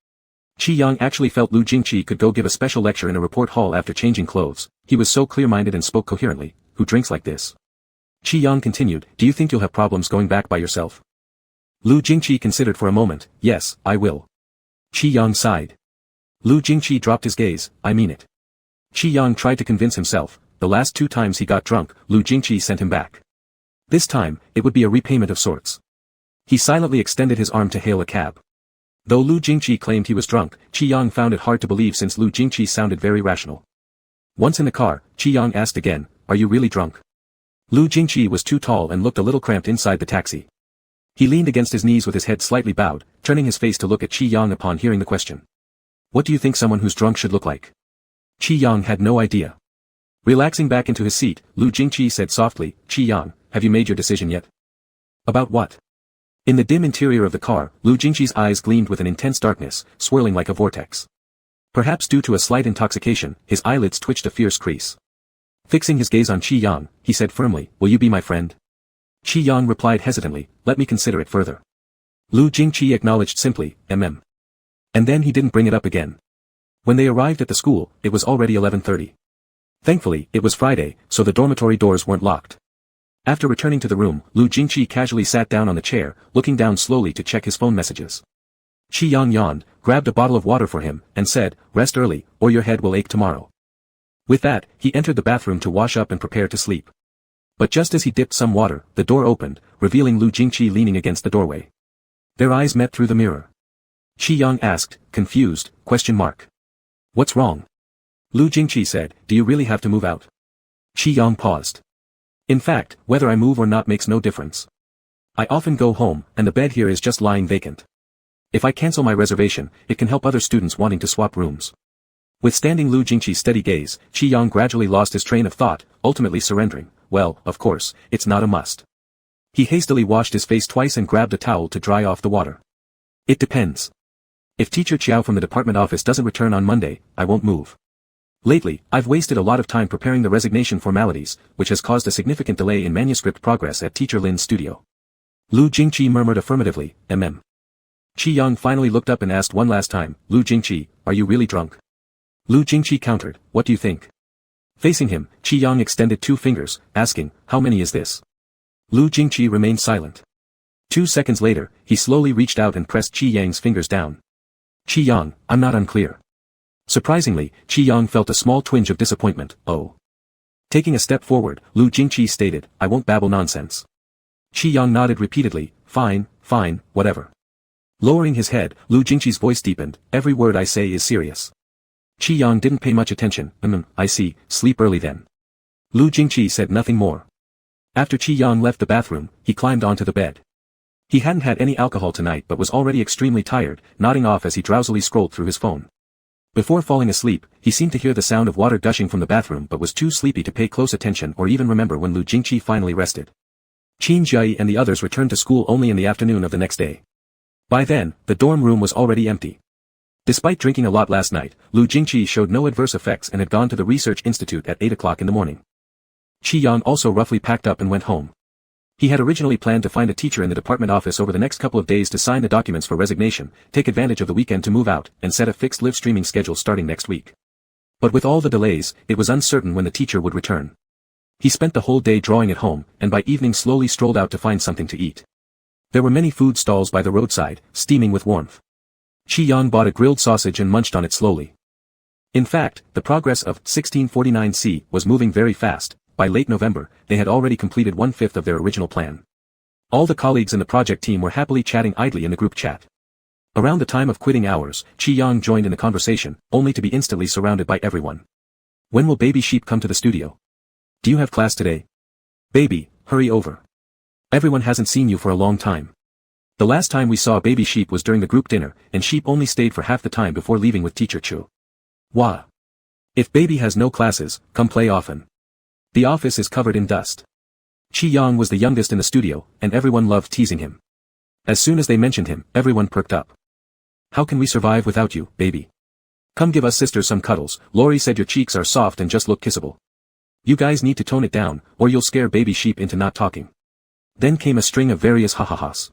Qi Yang actually felt Lu Jingqi could go give a special lecture in a report hall after changing clothes. He was so clear-minded and spoke coherently. Who drinks like this? Qi Yang continued, do you think you'll have problems going back by yourself? Lu Jingqi considered for a moment, yes, I will. Qi Yang sighed. Lu Jingqi dropped his gaze, I mean it. Qi Yang tried to convince himself, the last 2 times he got drunk, Lu Jingqi sent him back. This time, it would be a repayment of sorts. He silently extended his arm to hail a cab. Though Lu Jingqi claimed he was drunk, Qi Yang found it hard to believe since Lu Jingqi sounded very rational. Once in the car, Qi Yang asked again, are you really drunk? Lu Jingqi was too tall and looked a little cramped inside the taxi. He leaned against his knees with his head slightly bowed, turning his face to look at Qi Yang upon hearing the question. What do you think someone who's drunk should look like? Qi Yang had no idea. Relaxing back into his seat, Lu Jingqi said softly, Qi Yang, have you made your decision yet? About what? In the dim interior of the car, Lu Jingqi's eyes gleamed with an intense darkness, swirling like a vortex. Perhaps due to a slight intoxication, his eyelids twitched a fierce crease. Fixing his gaze on Qi Yang, he said firmly, will you be my friend? Qi Yang replied hesitantly, let me consider it further. Lu Jingqi acknowledged simply, mm. And then he didn't bring it up again. When they arrived at the school, it was already 11:30. Thankfully, it was Friday, so the dormitory doors weren't locked. After returning to the room, Lu Jingqi casually sat down on the chair, looking down slowly to check his phone messages. Qi Yang yawned, grabbed a bottle of water for him, and said, rest early, or your head will ache tomorrow. With that, he entered the bathroom to wash up and prepare to sleep. But just as he dipped some water, the door opened, revealing Lu Jingqi leaning against the doorway. Their eyes met through the mirror. Qi Yang asked, confused, ? What's wrong? Lu Jingqi said, do you really have to move out? Qi Yang paused. In fact, whether I move or not makes no difference. I often go home, and the bed here is just lying vacant. If I cancel my reservation, it can help other students wanting to swap rooms. Withstanding Lu Jingqi's steady gaze, Qi Yang gradually lost his train of thought, ultimately surrendering. Well, of course, it's not a must. He hastily washed his face twice and grabbed a towel to dry off the water. It depends. If Teacher Chiao from the department office doesn't return on Monday, I won't move. Lately, I've wasted a lot of time preparing the resignation formalities, which has caused a significant delay in manuscript progress at Teacher Lin's studio. Lu Jingqi murmured affirmatively, mm. Qi Yang finally looked up and asked one last time, Lu Jingqi, are you really drunk? Lu Jingqi countered, what do you think? Facing him, Qi Yang extended 2 fingers, asking, how many is this? Lu Jingqi remained silent. 2 seconds later, he slowly reached out and pressed Qi Yang's fingers down. Qi Yang, I'm not unclear. Surprisingly, Qi Yang felt a small twinge of disappointment, oh. Taking a step forward, Lu Jingqi stated, I won't babble nonsense. Qi Yang nodded repeatedly, fine, whatever. Lowering his head, Lu Jingqi's voice deepened, every word I say is serious. Qi Yang didn't pay much attention, I see, sleep early then. Lu Jingqi said nothing more. After Qi Yang left the bathroom, he climbed onto the bed. He hadn't had any alcohol tonight but was already extremely tired, nodding off as he drowsily scrolled through his phone. Before falling asleep, he seemed to hear the sound of water gushing from the bathroom but was too sleepy to pay close attention or even remember when Lu Jingqi finally rested. Qin Jiayi and the others returned to school only in the afternoon of the next day. By then, the dorm room was already empty. Despite drinking a lot last night, Lu Jingqi showed no adverse effects and had gone to the research institute at 8 o'clock in the morning. Qi Yang also roughly packed up and went home. He had originally planned to find a teacher in the department office over the next couple of days to sign the documents for resignation, take advantage of the weekend to move out, and set a fixed live streaming schedule starting next week. But with all the delays, it was uncertain when the teacher would return. He spent the whole day drawing at home, and by evening slowly strolled out to find something to eat. There were many food stalls by the roadside, steaming with warmth. Qi Yang bought a grilled sausage and munched on it slowly. In fact, the progress of 1649C was moving very fast. By late November, they had already completed 1/5 of their original plan. All the colleagues in the project team were happily chatting idly in the group chat. Around the time of quitting hours, Qi Yang joined in the conversation, only to be instantly surrounded by everyone. When will Baby Sheep come to the studio? Do you have class today? Baby, hurry over. Everyone hasn't seen you for a long time. The last time we saw Baby Sheep was during the group dinner, and Sheep only stayed for half the time before leaving with Teacher Chu. Wah. If Baby has no classes, come play often. The office is covered in dust. Qi Yang was the youngest in the studio, and everyone loved teasing him. As soon as they mentioned him, everyone perked up. How can we survive without you, baby? Come give us sisters some cuddles. Lori said your cheeks are soft and just look kissable. You guys need to tone it down, or you'll scare Baby Sheep into not talking. Then came a string of various ha-ha-has.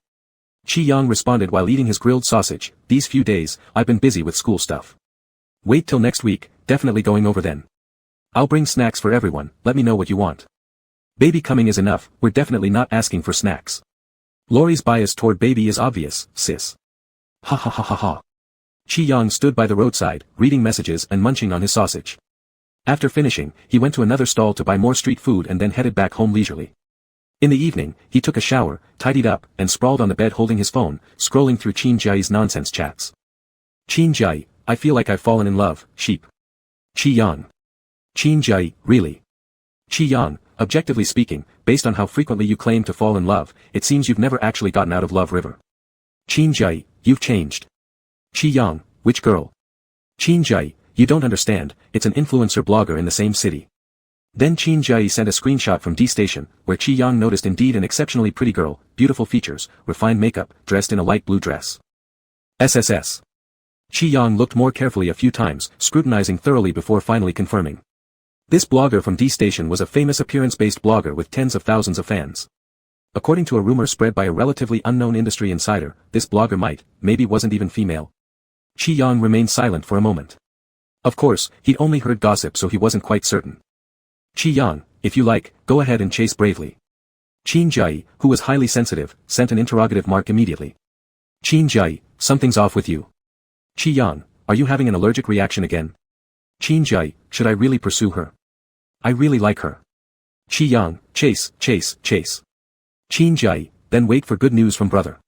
Qi Yang responded while eating his grilled sausage, these few days, I've been busy with school stuff. Wait till next week, definitely going over then. I'll bring snacks for everyone, let me know what you want. Baby coming is enough, we're definitely not asking for snacks. Lori's bias toward Baby is obvious, sis. Ha ha ha ha ha. Qi Yang stood by the roadside, reading messages and munching on his sausage. After finishing, he went to another stall to buy more street food and then headed back home leisurely. In the evening, he took a shower, tidied up, and sprawled on the bed holding his phone, scrolling through Qin Jiayi's nonsense chats. Qin Jiayi, I feel like I've fallen in love, sheep. Qi Yang. Qin Jiayi, really? Qi Yang, objectively speaking, based on how frequently you claim to fall in love, it seems you've never actually gotten out of love river. Qin Jiayi, you've changed. Qi Yang, which girl? Qin Jiayi, you don't understand, it's an influencer blogger in the same city. Then Qin Jiayi sent a screenshot from D Station, where Qi Yang noticed indeed an exceptionally pretty girl, beautiful features, refined makeup, dressed in a light blue dress. SSS. Qi Yang looked more carefully a few times, scrutinizing thoroughly before finally confirming. This blogger from D Station was a famous appearance-based blogger with tens of thousands of fans. According to a rumor spread by a relatively unknown industry insider, this blogger maybe wasn't even female. Qi Yang remained silent for a moment. Of course, he'd only heard gossip so he wasn't quite certain. Qi Yang, if you like, go ahead and chase bravely. Qin Jiayi, who was highly sensitive, sent an interrogative mark immediately. Qin Jiayi, something's off with you. Qi Yang, are you having an allergic reaction again? Qin Jiayi, should I really pursue her? I really like her. Qi Yang, chase. Qin Jiayi, then wait for good news from brother.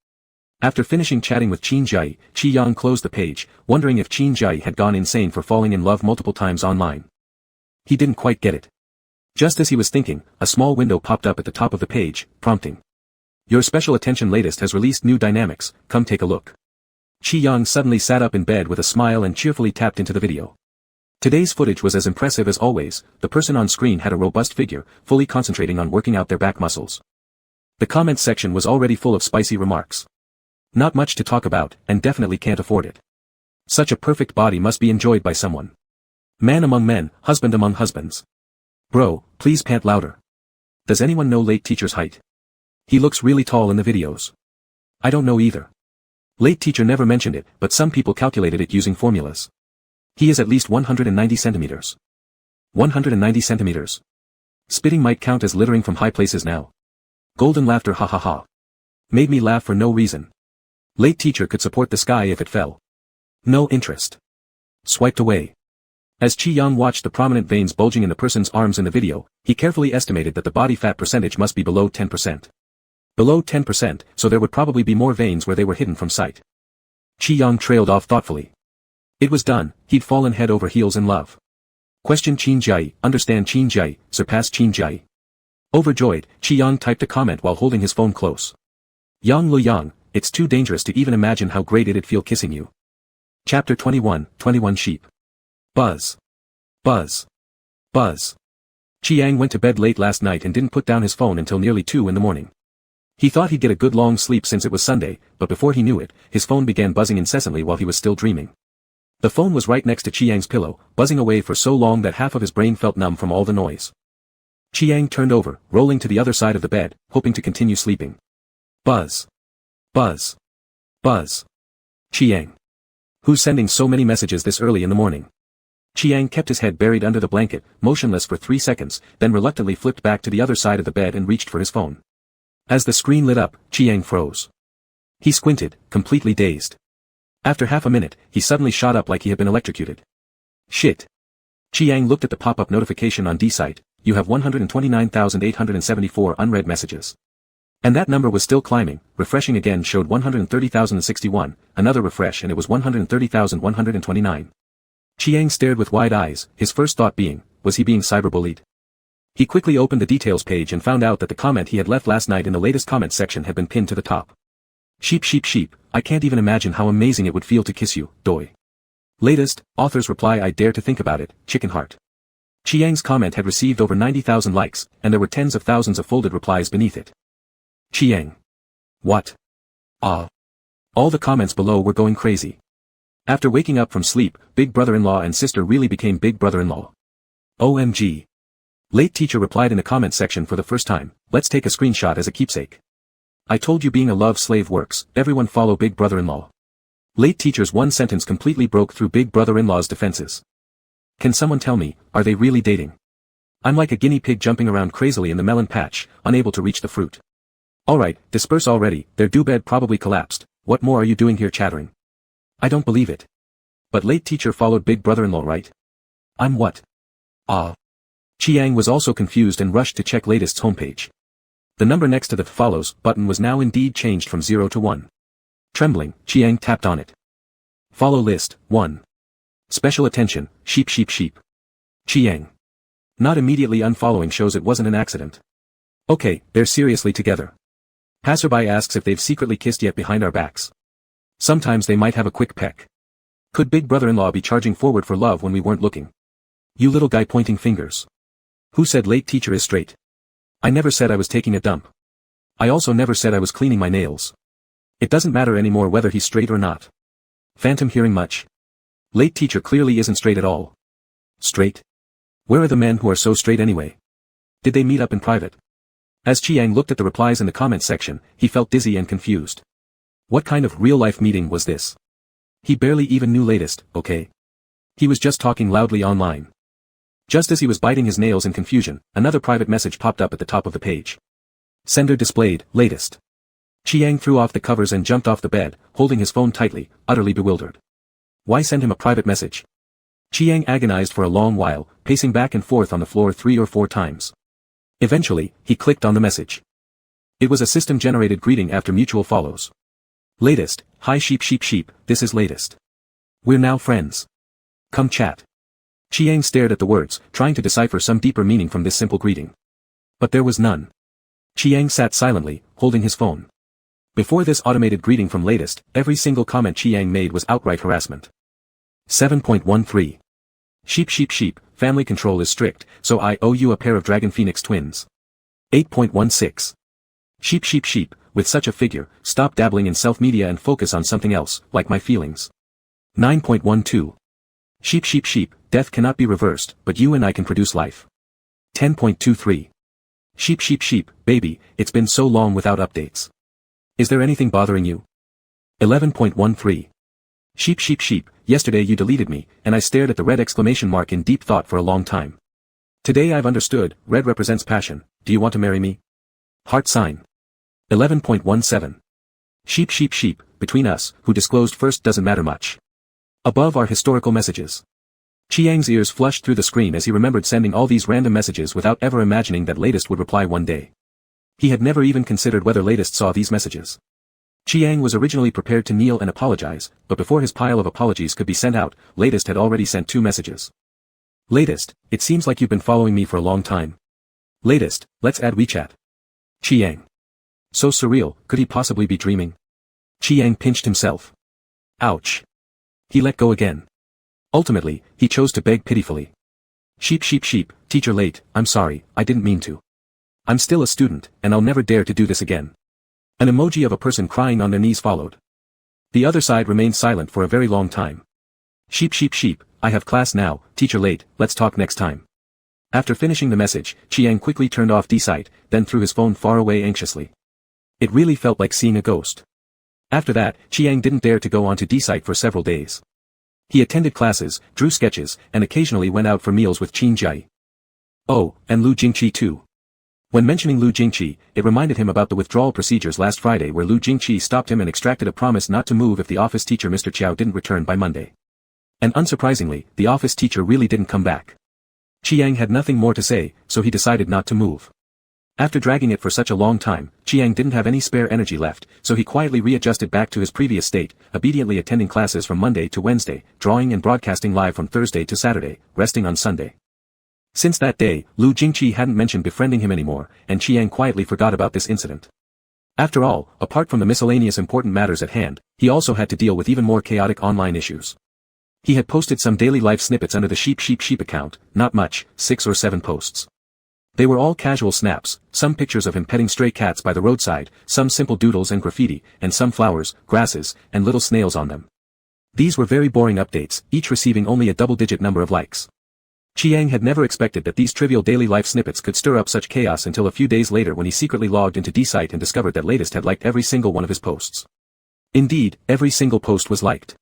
After finishing chatting with Qin Jai, Qi Yang closed the page, wondering if Qin Jai had gone insane for falling in love multiple times online. He didn't quite get it. Just as he was thinking, a small window popped up at the top of the page, prompting. Your special attention latest has released new dynamics, come take a look. Qi Yang suddenly sat up in bed with a smile and cheerfully tapped into the video. Today's footage was as impressive as always. The person on screen had a robust figure, fully concentrating on working out their back muscles. The comments section was already full of spicy remarks. Not much to talk about, and definitely can't afford it. Such a perfect body must be enjoyed by someone. Man among men, husband among husbands. Bro, please pant louder. Does anyone know late teacher's height? He looks really tall in the videos. I don't know either. Late teacher never mentioned it, but some people calculated it using formulas. He is at least 190 centimeters. 190 centimeters. Spitting might count as littering from high places now. Golden laughter, ha ha ha. Made me laugh for no reason. Late teacher could support the sky if it fell. No interest. Swiped away. As Qi Yang watched the prominent veins bulging in the person's arms in the video, he carefully estimated that the body fat percentage must be below 10%. Below 10%, so there would probably be more veins where they were hidden from sight. Qi Yang trailed off thoughtfully. It was done, he'd fallen head over heels in love. Question Qin Jai, understand Qin Jai, surpass Qin Jai. Overjoyed, Qi Yang typed a comment while holding his phone close. Yang Lu Yang, it's too dangerous to even imagine how great it'd feel kissing you. Chapter 21, 21 Sheep. Buzz. Buzz. Buzz. Qi Yang went to bed late last night and didn't put down his phone until nearly 2 in the morning. He thought he'd get a good long sleep since it was Sunday, but before he knew it, his phone began buzzing incessantly while he was still dreaming. The phone was right next to Qi Yang's pillow, buzzing away for so long that half of his brain felt numb from all the noise. Qi Yang turned over, rolling to the other side of the bed, hoping to continue sleeping. Buzz. Buzz. Buzz. Qi Yang. Who's sending so many messages this early in the morning? Qi Yang kept his head buried under the blanket, motionless for 3 seconds, then reluctantly flipped back to the other side of the bed and reached for his phone. As the screen lit up, Qi Yang froze. He squinted, completely dazed. After half a minute, he suddenly shot up like he had been electrocuted. Shit. Qi Yang looked at the pop-up notification on D-Site, you have 129,874 unread messages. And that number was still climbing, refreshing again showed 130,061, another refresh and it was 130,129. Qi Yang stared with wide eyes, his first thought being, was he being cyberbullied? He quickly opened the details page and found out that the comment he had left last night in the latest comment section had been pinned to the top. Sheep sheep sheep, I can't even imagine how amazing it would feel to kiss you, doi. Latest, author's reply I dare to think about it, chicken heart. Qi Yang's comment had received over 90,000 likes, and there were tens of thousands of folded replies beneath it. Qi Yang. What? Ah. All the comments below were going crazy. After waking up from sleep, big brother-in-law and sister really became big brother-in-law. OMG. Late teacher replied in the comment section for the first time, let's take a screenshot as a keepsake. I told you being a love slave works, everyone follow big brother-in-law. Late teacher's one sentence completely broke through big brother-in-law's defenses. Can someone tell me, are they really dating? I'm like a guinea pig jumping around crazily in the melon patch, unable to reach the fruit. Alright, disperse already, their do-bed probably collapsed, what more are you doing here chattering? I don't believe it. But late teacher followed big brother-in-law right? I'm what? Ah. Qi Yang was also confused and rushed to check latest's homepage. The number next to the follows button was now indeed changed from 0 to 1. Trembling, Qi Yang tapped on it. Follow list, 1. Special attention, sheep sheep sheep. Qi Yang. Not immediately unfollowing shows it wasn't an accident. Okay, they're seriously together. Passerby asks if they've secretly kissed yet behind our backs. Sometimes they might have a quick peck. Could big brother-in-law be charging forward for love when we weren't looking? You little guy pointing fingers. Who said late teacher is straight? I never said I was taking a dump. I also never said I was cleaning my nails. It doesn't matter anymore whether he's straight or not. Phantom hearing much? Late teacher clearly isn't straight at all. Straight? Where are the men who are so straight anyway? Did they meet up in private? As Qi Yang looked at the replies in the comments section, he felt dizzy and confused. What kind of real-life meeting was this? He barely even knew latest, okay? He was just talking loudly online. Just as he was biting his nails in confusion, another private message popped up at the top of the page. Sender displayed, latest. Qi Yang threw off the covers and jumped off the bed, holding his phone tightly, utterly bewildered. Why send him a private message? Qi Yang agonized for a long while, pacing back and forth on the floor 3 or 4 times. Eventually, he clicked on the message. It was a system-generated greeting after mutual follows. Latest, hi sheep sheep sheep, this is latest. We're now friends. Come chat. Chiang stared at the words, trying to decipher some deeper meaning from this simple greeting. But there was none. Chiang sat silently, holding his phone. Before this automated greeting from latest, every single comment Chiang made was outright harassment. 7.13. Sheep sheep sheep, family control is strict, so I owe you a pair of Dragon Phoenix twins. 8.16. Sheep sheep sheep, with such a figure, stop dabbling in self-media and focus on something else, like my feelings. 9.12. Sheep sheep sheep, death cannot be reversed, but you and I can produce life. 10.23. Sheep sheep sheep, baby, it's been so long without updates. Is there anything bothering you? 11.13. Sheep sheep sheep, yesterday you deleted me, and I stared at the red exclamation mark in deep thought for a long time. Today I've understood, red represents passion, do you want to marry me? Heart sign. 11.17. Sheep sheep sheep, between us, who disclosed first doesn't matter much. Above are historical messages. Chiang's ears flushed through the screen as he remembered sending all these random messages without ever imagining that latest would reply one day. He had never even considered whether latest saw these messages. Chiang was originally prepared to kneel and apologize, but before his pile of apologies could be sent out, latest had already sent 2 messages. Latest, it seems like you've been following me for a long time. Latest, let's add WeChat. Chiang. So surreal, could he possibly be dreaming? Chiang pinched himself. Ouch. He let go again. Ultimately, he chose to beg pitifully. Sheep sheep sheep, teacher late, I'm sorry, I didn't mean to. I'm still a student, and I'll never dare to do this again. An emoji of a person crying on their knees followed. The other side remained silent for a very long time. Sheep sheep sheep, I have class now, teacher late, let's talk next time. After finishing the message, Chiang quickly turned off D-Site, then threw his phone far away anxiously. It really felt like seeing a ghost. After that, Chiang didn't dare to go onto D-Site for several days. He attended classes, drew sketches, and occasionally went out for meals with Qin Jiai. Oh, and Lu Jingqi too. When mentioning Lu Jingqi, it reminded him about the withdrawal procedures last Friday where Lu Jingqi stopped him and extracted a promise not to move if the office teacher Mr. Chiao didn't return by Monday. And unsurprisingly, the office teacher really didn't come back. Chiang had nothing more to say, so he decided not to move. After dragging it for such a long time, Chiang didn't have any spare energy left, so he quietly readjusted back to his previous state, obediently attending classes from Monday to Wednesday, drawing and broadcasting live from Thursday to Saturday, resting on Sunday. Since that day, Lu Jingqi hadn't mentioned befriending him anymore, and Chiang quietly forgot about this incident. After all, apart from the miscellaneous important matters at hand, he also had to deal with even more chaotic online issues. He had posted some daily life snippets under the sheep sheep sheep account, not much, 6 or 7 posts. They were all casual snaps, some pictures of him petting stray cats by the roadside, some simple doodles and graffiti, and some flowers, grasses, and little snails on them. These were very boring updates, each receiving only a double-digit number of likes. Chiang had never expected that these trivial daily life snippets could stir up such chaos until a few days later when he secretly logged into D-Site and discovered that latest had liked every single one of his posts. Indeed, every single post was liked.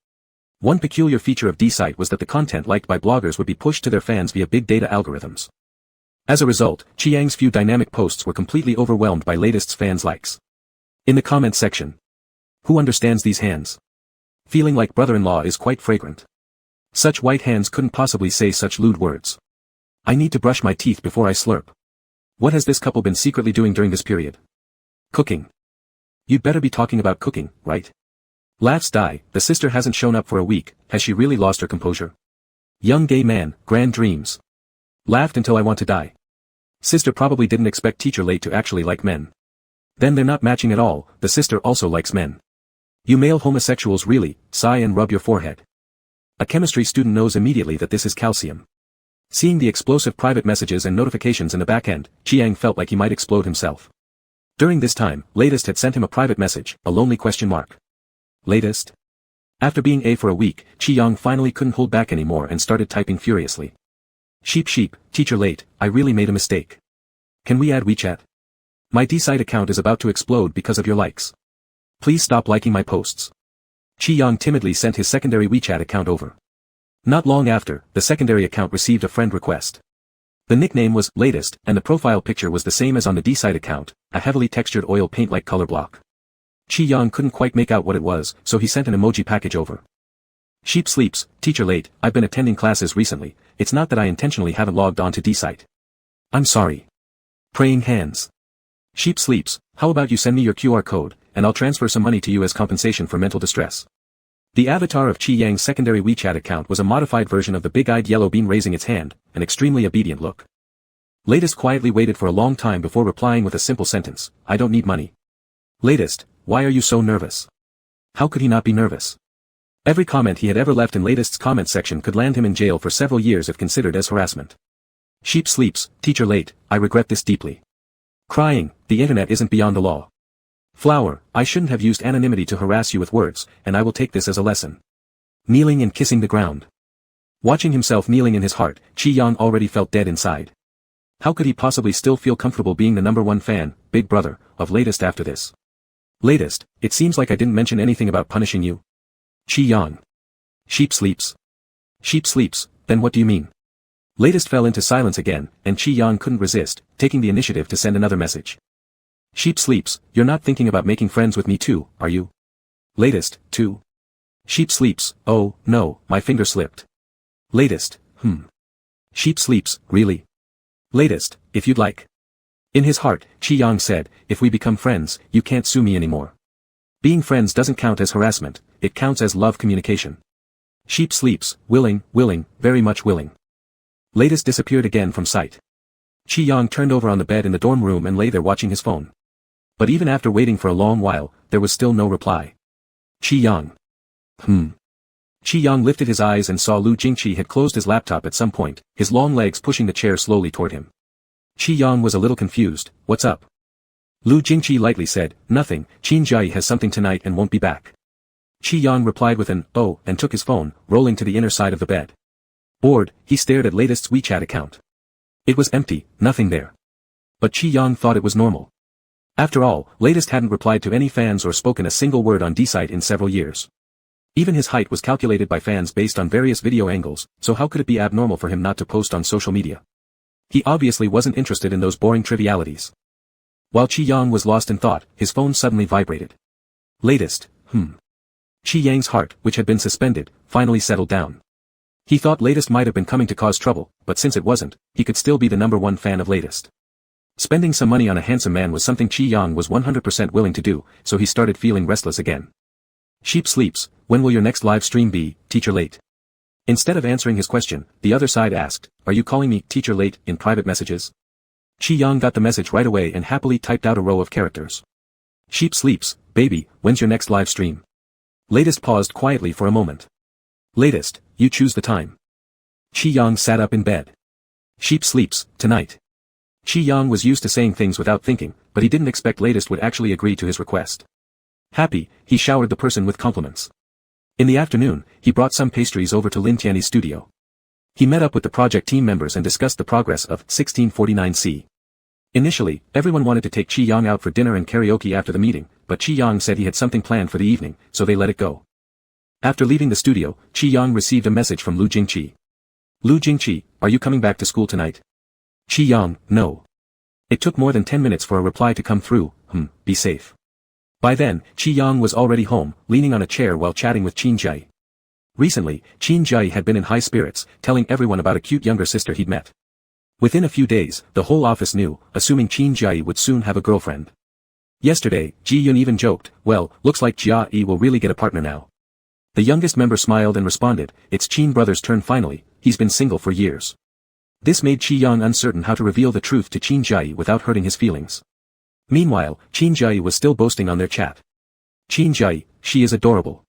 One peculiar feature of D-Site was that the content liked by bloggers would be pushed to their fans via big data algorithms. As a result, Chiang's few dynamic posts were completely overwhelmed by latest's fans' likes. In the comments section. Who understands these hands? Feeling like brother-in-law is quite fragrant. Such white hands couldn't possibly say such lewd words. I need to brush my teeth before I slurp. What has this couple been secretly doing during this period? Cooking. You'd better be talking about cooking, right? Laughs die, the sister hasn't shown up for a week, has she really lost her composure? Young gay man, grand dreams. Laughed until I want to die. Sister probably didn't expect teacher late to actually like men. Then they're not matching at all, the sister also likes men. You male homosexuals really, sigh and rub your forehead. A chemistry student knows immediately that this is calcium. Seeing the explosive private messages and notifications in the back end, Chiang felt like he might explode himself. During this time, latest had sent him a private message, a lonely question mark. Latest? After being A for a week, Chiang finally couldn't hold back anymore and started typing furiously. Sheep sheep, teacher late, I really made a mistake. Can we add WeChat? My D-Site account is about to explode because of your likes. Please stop liking my posts. Chiang timidly sent his secondary WeChat account over. Not long after, the secondary account received a friend request. The nickname was latest, and the profile picture was the same as on the D-Site account, a heavily textured oil paint-like color block. Chiang couldn't quite make out what it was, so he sent an emoji package over. Sheep sleeps, teacher late, I've been attending classes recently, it's not that I intentionally haven't logged on to D-Site. I'm sorry. Praying hands. Sheep sleeps, how about you send me your QR code, and I'll transfer some money to you as compensation for mental distress. The avatar of Qi Yang's secondary WeChat account was a modified version of the big-eyed yellow bean raising its hand, an extremely obedient look. Latest quietly waited for a long time before replying with a simple sentence, I don't need money. Latest, why are you so nervous? How could he not be nervous? Every comment he had ever left in Latest's comment section could land him in jail for several years if considered as harassment. Sheep sleeps, teacher late, I regret this deeply. Crying, the internet isn't beyond the law. Flower, I shouldn't have used anonymity to harass you with words, and I will take this as a lesson. Kneeling and kissing the ground. Watching himself kneeling in his heart, Qi Yang already felt dead inside. How could he possibly still feel comfortable being the #1 fan, big brother, of Latest after this? Latest, it seems like I didn't mention anything about punishing you. Qi Yang. Sheep sleeps. Sheep sleeps, then what do you mean? Latest fell into silence again, and Qi Yang couldn't resist, taking the initiative to send another message. Sheep sleeps, you're not thinking about making friends with me too, are you? Latest, too. Sheep sleeps, oh, no, my finger slipped. Latest, Sheep sleeps, really? Latest, if you'd like. In his heart, Qi Yang said, if we become friends, you can't sue me anymore. Being friends doesn't count as harassment, it counts as love communication. Sheep sleeps, willing, very much willing. Latest disappeared again from sight. Qi Yang turned over on the bed in the dorm room and lay there watching his phone. But even after waiting for a long while, there was still no reply. Qi Yang. Qi Yang lifted his eyes and saw Lu Jingqi had closed his laptop at some point, his long legs pushing the chair slowly toward him. Qi Yang was a little confused, what's up? Lu Jingqi lightly said, nothing, Qin Jai has something tonight and won't be back. Qi Yang replied with an, oh, and took his phone, rolling to the inner side of the bed. Bored, he stared at Latest's WeChat account. It was empty, nothing there. But Qi Yang thought it was normal. After all, Latest hadn't replied to any fans or spoken a single word on D-site in several years. Even his height was calculated by fans based on various video angles, so how could it be abnormal for him not to post on social media? He obviously wasn't interested in those boring trivialities. While Qi Yang was lost in thought, his phone suddenly vibrated. Latest, Qi Yang's heart, which had been suspended, finally settled down. He thought Latest might have been coming to cause trouble, but since it wasn't, he could still be the #1 fan of Latest. Spending some money on a handsome man was something Qi Yang was 100% willing to do, so he started feeling restless again. Sheep sleeps, when will your next live stream be, teacher late? Instead of answering his question, the other side asked, are you calling me teacher late in private messages? Qi Yang got the message right away and happily typed out a row of characters. Sheep sleeps, baby, when's your next live stream? Latest paused quietly for a moment. Latest, you choose the time. Qi Yang sat up in bed. Sheep sleeps, tonight. Qi Yang was used to saying things without thinking, but he didn't expect Latest would actually agree to his request. Happy, he showered the person with compliments. In the afternoon, he brought some pastries over to Lin Tianyi's studio. He met up with the project team members and discussed the progress of 1649C. Initially, everyone wanted to take Qi Yang out for dinner and karaoke after the meeting, but Qi Yang said he had something planned for the evening, so they let it go. After leaving the studio, Qi Yang received a message from Lu Jingqi. Lu Jingqi, are you coming back to school tonight? Qi Yang, no. It took more than 10 minutes for a reply to come through, be safe. By then, Qi Yang was already home, leaning on a chair while chatting with Qin Jai. Recently, Qin Jai had been in high spirits, telling everyone about a cute younger sister he'd met. Within a few days, the whole office knew, assuming Qin Jai would soon have a girlfriend. Yesterday, Ji Yun even joked, well, looks like Jia Yi will really get a partner now. The youngest member smiled and responded, it's Qin brother's turn finally, he's been single for years. This made Qi Yang uncertain how to reveal the truth to Qin Jai without hurting his feelings. Meanwhile, Qin Jai was still boasting on their chat. Qin Jai, she is adorable.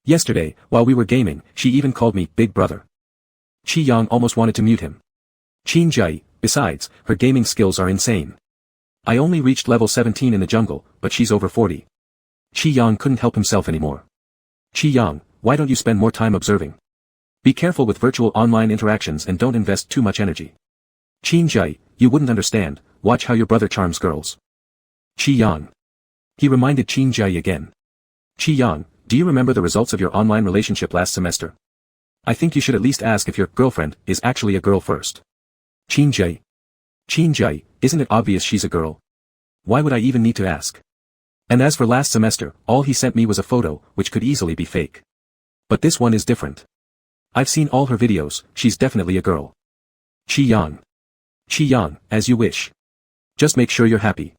Yesterday, while we were gaming, she even called me big brother. Qi Yang almost wanted to mute him. Qin Jai, besides, her gaming skills are insane. I only reached level 17 in the jungle, but she's over 40. Qi Yang couldn't help himself anymore. Qi Yang, why don't you spend more time observing? Be careful with virtual online interactions and don't invest too much energy. Qin Jai, you wouldn't understand, watch how your brother charms girls. Qi Yang. He reminded Qin Jai again. Qi Yang, do you remember the results of your online relationship last semester? I think you should at least ask if your girlfriend is actually a girl first. Qin Jai. Qin Jai, isn't it obvious she's a girl? Why would I even need to ask? And as for last semester, all he sent me was a photo, which could easily be fake. But this one is different. I've seen all her videos, she's definitely a girl. Qi Yang. Qi Yang, as you wish. Just make sure you're happy.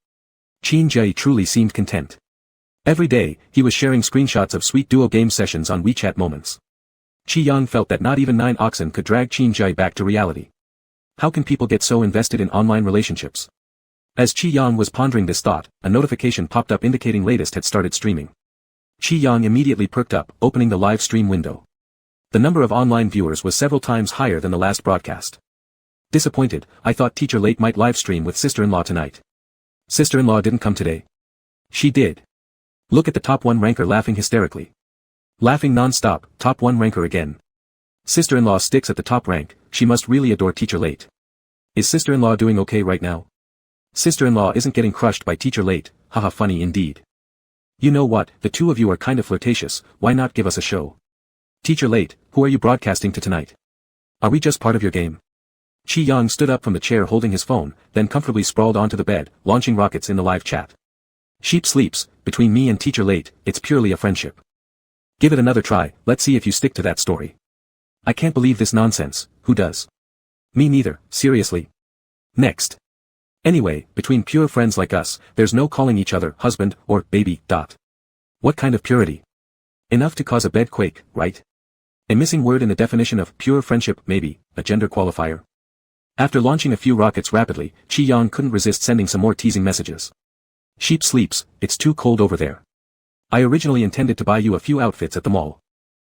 Qin Jai truly seemed content. Every day, he was sharing screenshots of sweet duo game sessions on WeChat moments. Qi Yang felt that not even 9 oxen could drag Qin Jai back to reality. How can people get so invested in online relationships? As Qi Yang was pondering this thought, a notification popped up indicating latest had started streaming. Qi Yang immediately perked up, opening the live stream window. The number of online viewers was several times higher than the last broadcast. Disappointed, I thought Teacher Late might live stream with sister-in-law tonight. Sister-in-law didn't come today. She did. Look at the top 1 ranker laughing hysterically. Laughing non-stop, top 1 ranker again. Sister-in-law sticks at the top rank, she must really adore Teacher Late. Is sister-in-law doing okay right now? Sister-in-law isn't getting crushed by Teacher Late, haha funny indeed. You know what, the two of you are kind of flirtatious, why not give us a show? Teacher Late, who are you broadcasting to tonight? Are we just part of your game? Qi Yang stood up from the chair holding his phone, then comfortably sprawled onto the bed, launching rockets in the live chat. Sheep sleeps, between me and Teacher Late, it's purely a friendship. Give it another try, let's see if you stick to that story. I can't believe this nonsense, who does? Me neither, seriously. Next. Anyway, between pure friends like us, there's no calling each other husband or baby. What kind of purity? Enough to cause a bed quake, right? A missing word in the definition of pure friendship, maybe, a gender qualifier. After launching a few rockets rapidly, Qi Yang couldn't resist sending some more teasing messages. Sheep sleeps, it's too cold over there. I originally intended to buy you a few outfits at the mall.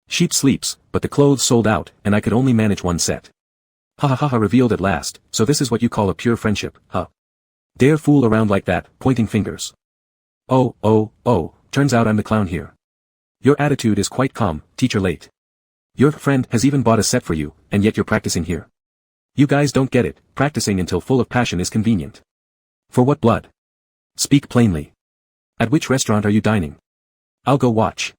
Sheep sleeps, but the clothes sold out, and I could only manage one set. Ha ha ha ha revealed at last, so this is what you call a pure friendship, huh? Dare fool around like that, pointing fingers. Oh, turns out I'm the clown here. Your attitude is quite calm, Teacher Late. Your friend has even bought a set for you, and yet you're practicing here. You guys don't get it, practicing until full of passion is convenient. For what blood? Speak plainly. At which restaurant are you dining? I'll go watch.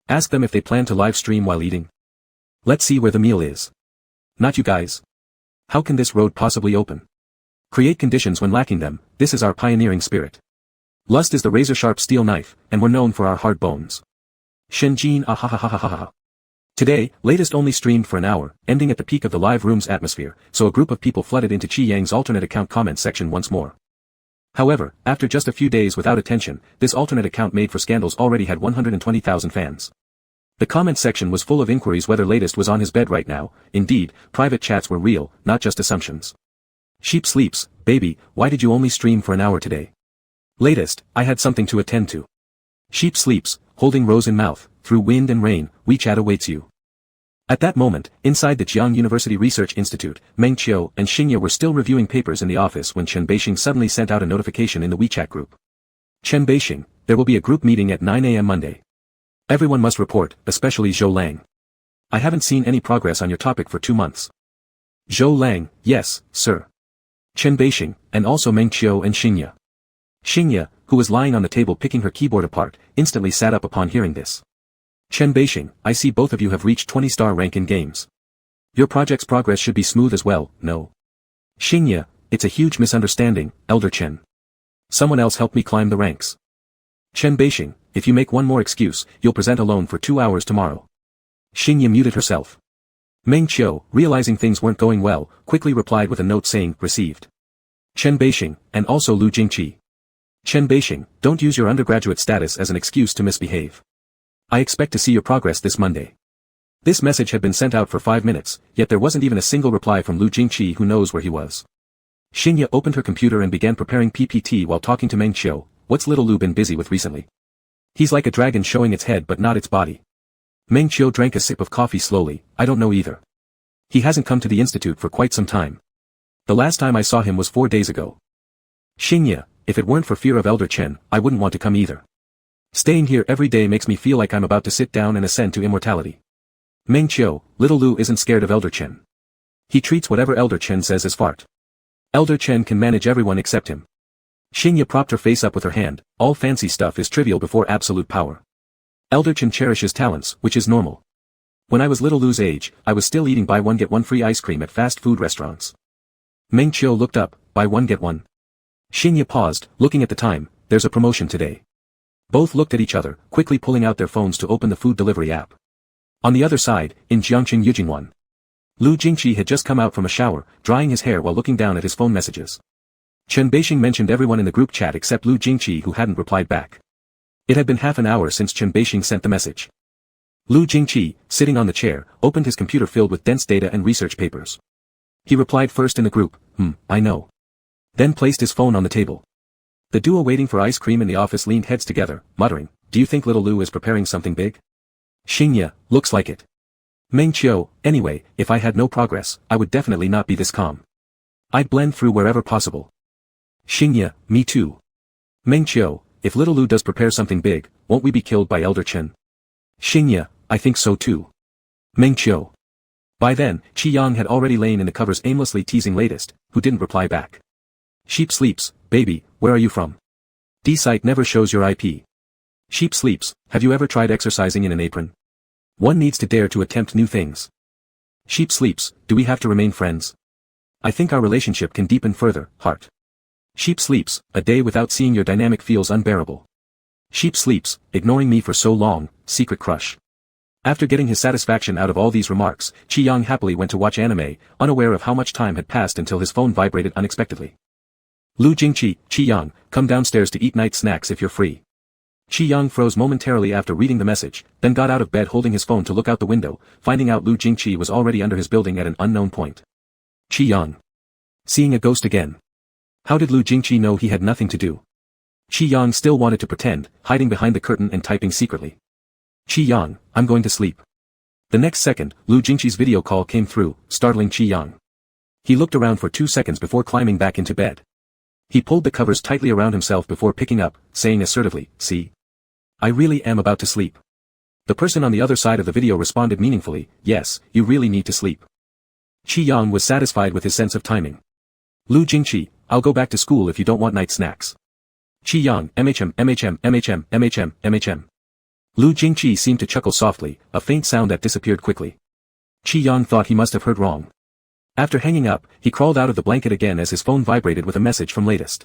Ask them if they plan to live stream while eating. Let's see where the meal is. Not you guys. How can this road possibly open? Create conditions when lacking them, this is our pioneering spirit. Lust is the razor-sharp steel knife, and we're known for our hard bones. Shenjin ah. Today, latest only streamed for an hour, ending at the peak of the live room's atmosphere, so a group of people flooded into Qi Yang's alternate account comment section once more. However, after just a few days without attention, this alternate account made for scandals already had 120,000 fans. The comment section was full of inquiries whether latest was on his bed right now. Indeed, private chats were real, not just assumptions. Sheep sleeps, baby, why did you only stream for an hour today? Latest, I had something to attend to. Sheep sleeps, holding rose in mouth, through wind and rain, WeChat awaits you. At that moment, inside the Jiangcheng University Research Institute, Meng Qiu and Xingye were still reviewing papers in the office when Chen Beixing suddenly sent out a notification in the WeChat group. Chen Beixing, there will be a group meeting at 9 a.m. Monday. Everyone must report, especially Zhou Lang. I haven't seen any progress on your topic for 2 months. Zhou Lang, yes, sir. Chen Beixing, and also Meng Qiu and Xingye. Xingye, who was lying on the table picking her keyboard apart, instantly sat up upon hearing this. Chen Beixing, I see both of you have reached 20-star rank in games. Your project's progress should be smooth as well, no? Xingye, it's a huge misunderstanding, Elder Chen. Someone else help me climb the ranks. Chen Beixing, if you make one more excuse, you'll present alone for 2 hours tomorrow. Xingye muted herself. Meng Qiu, realizing things weren't going well, quickly replied with a note saying, received. Chen Beixing, and also Lu Jingqi. Chen Beixing, don't use your undergraduate status as an excuse to misbehave. I expect to see your progress this Monday. This message had been sent out for 5 minutes, yet there wasn't even a single reply from Lu Jingqi who knows where he was. Xingye opened her computer and began preparing PPT while talking to Meng Qiu. What's little Lu been busy with recently? He's like a dragon showing its head but not its body. Meng Qiu drank a sip of coffee slowly, I don't know either. He hasn't come to the institute for quite some time. The last time I saw him was 4 days ago. Xingye, if it weren't for fear of Elder Chen, I wouldn't want to come either. Staying here every day makes me feel like I'm about to sit down and ascend to immortality. Meng Qiu, little Lu isn't scared of Elder Chen. He treats whatever Elder Chen says as fart. Elder Chen can manage everyone except him. Xingye propped her face up with her hand, all fancy stuff is trivial before absolute power. Elder Chen cherishes talents, which is normal. When I was little Lu's age, I was still eating buy one get one free ice cream at fast food restaurants. Meng Qiu looked up, buy one get one. Xingye paused, looking at the time, there's a promotion today. Both looked at each other, quickly pulling out their phones to open the food delivery app. On the other side, in Jiangcheng University, Lu Jingqi had just come out from a shower, drying his hair while looking down at his phone messages. Chen Beixing mentioned everyone in the group chat except Lu Jingqi who hadn't replied back. It had been half an hour since Chen Beixing sent the message. Lu Jingqi, sitting on the chair, opened his computer filled with dense data and research papers. He replied first in the group, I know. Then placed his phone on the table. The duo waiting for ice cream in the office leaned heads together, muttering, "Do you think little Lu is preparing something big?" Xingye, looks like it. Meng Qiu, anyway, if I had no progress, I would definitely not be this calm. I'd blend through wherever possible. Xingye, me too. Meng Qiu, if little Lu does prepare something big, won't we be killed by Elder Chen? Xingye, I think so too. Meng Qiu. By then, Qi Yang had already lain in the covers aimlessly teasing latest, who didn't reply back. Sheep sleeps, baby, where are you from? D-site never shows your IP. Sheep sleeps, have you ever tried exercising in an apron? One needs to dare to attempt new things. Sheep sleeps, do we have to remain friends? I think our relationship can deepen further, heart. Sheep sleeps, a day without seeing your dynamic feels unbearable. Sheep sleeps, ignoring me for so long, secret crush. After getting his satisfaction out of all these remarks, Qi Yang happily went to watch anime, unaware of how much time had passed until his phone vibrated unexpectedly. Lu Jingqi, Qi Yang, come downstairs to eat night snacks if you're free. Qi Yang froze momentarily after reading the message, then got out of bed holding his phone to look out the window, finding out Lu Jingqi was already under his building at an unknown point. Qi Yang. Seeing a ghost again. How did Lu Jingqi know he had nothing to do? Qi Yang still wanted to pretend, hiding behind the curtain and typing secretly. Qi Yang, I'm going to sleep. The next second, Lu Jingqi's video call came through, startling Qi Yang. He looked around for 2 seconds before climbing back into bed. He pulled the covers tightly around himself before picking up, saying assertively, "See? I really am about to sleep." The person on the other side of the video responded meaningfully, "Yes, you really need to sleep." Qi Yang was satisfied with his sense of timing. Lu Jingqi, I'll go back to school if you don't want night snacks. Qi Yang, MHM. Lu Jingqi seemed to chuckle softly, a faint sound that disappeared quickly. Qi Yang thought he must have heard wrong. After hanging up, he crawled out of the blanket again as his phone vibrated with a message from latest.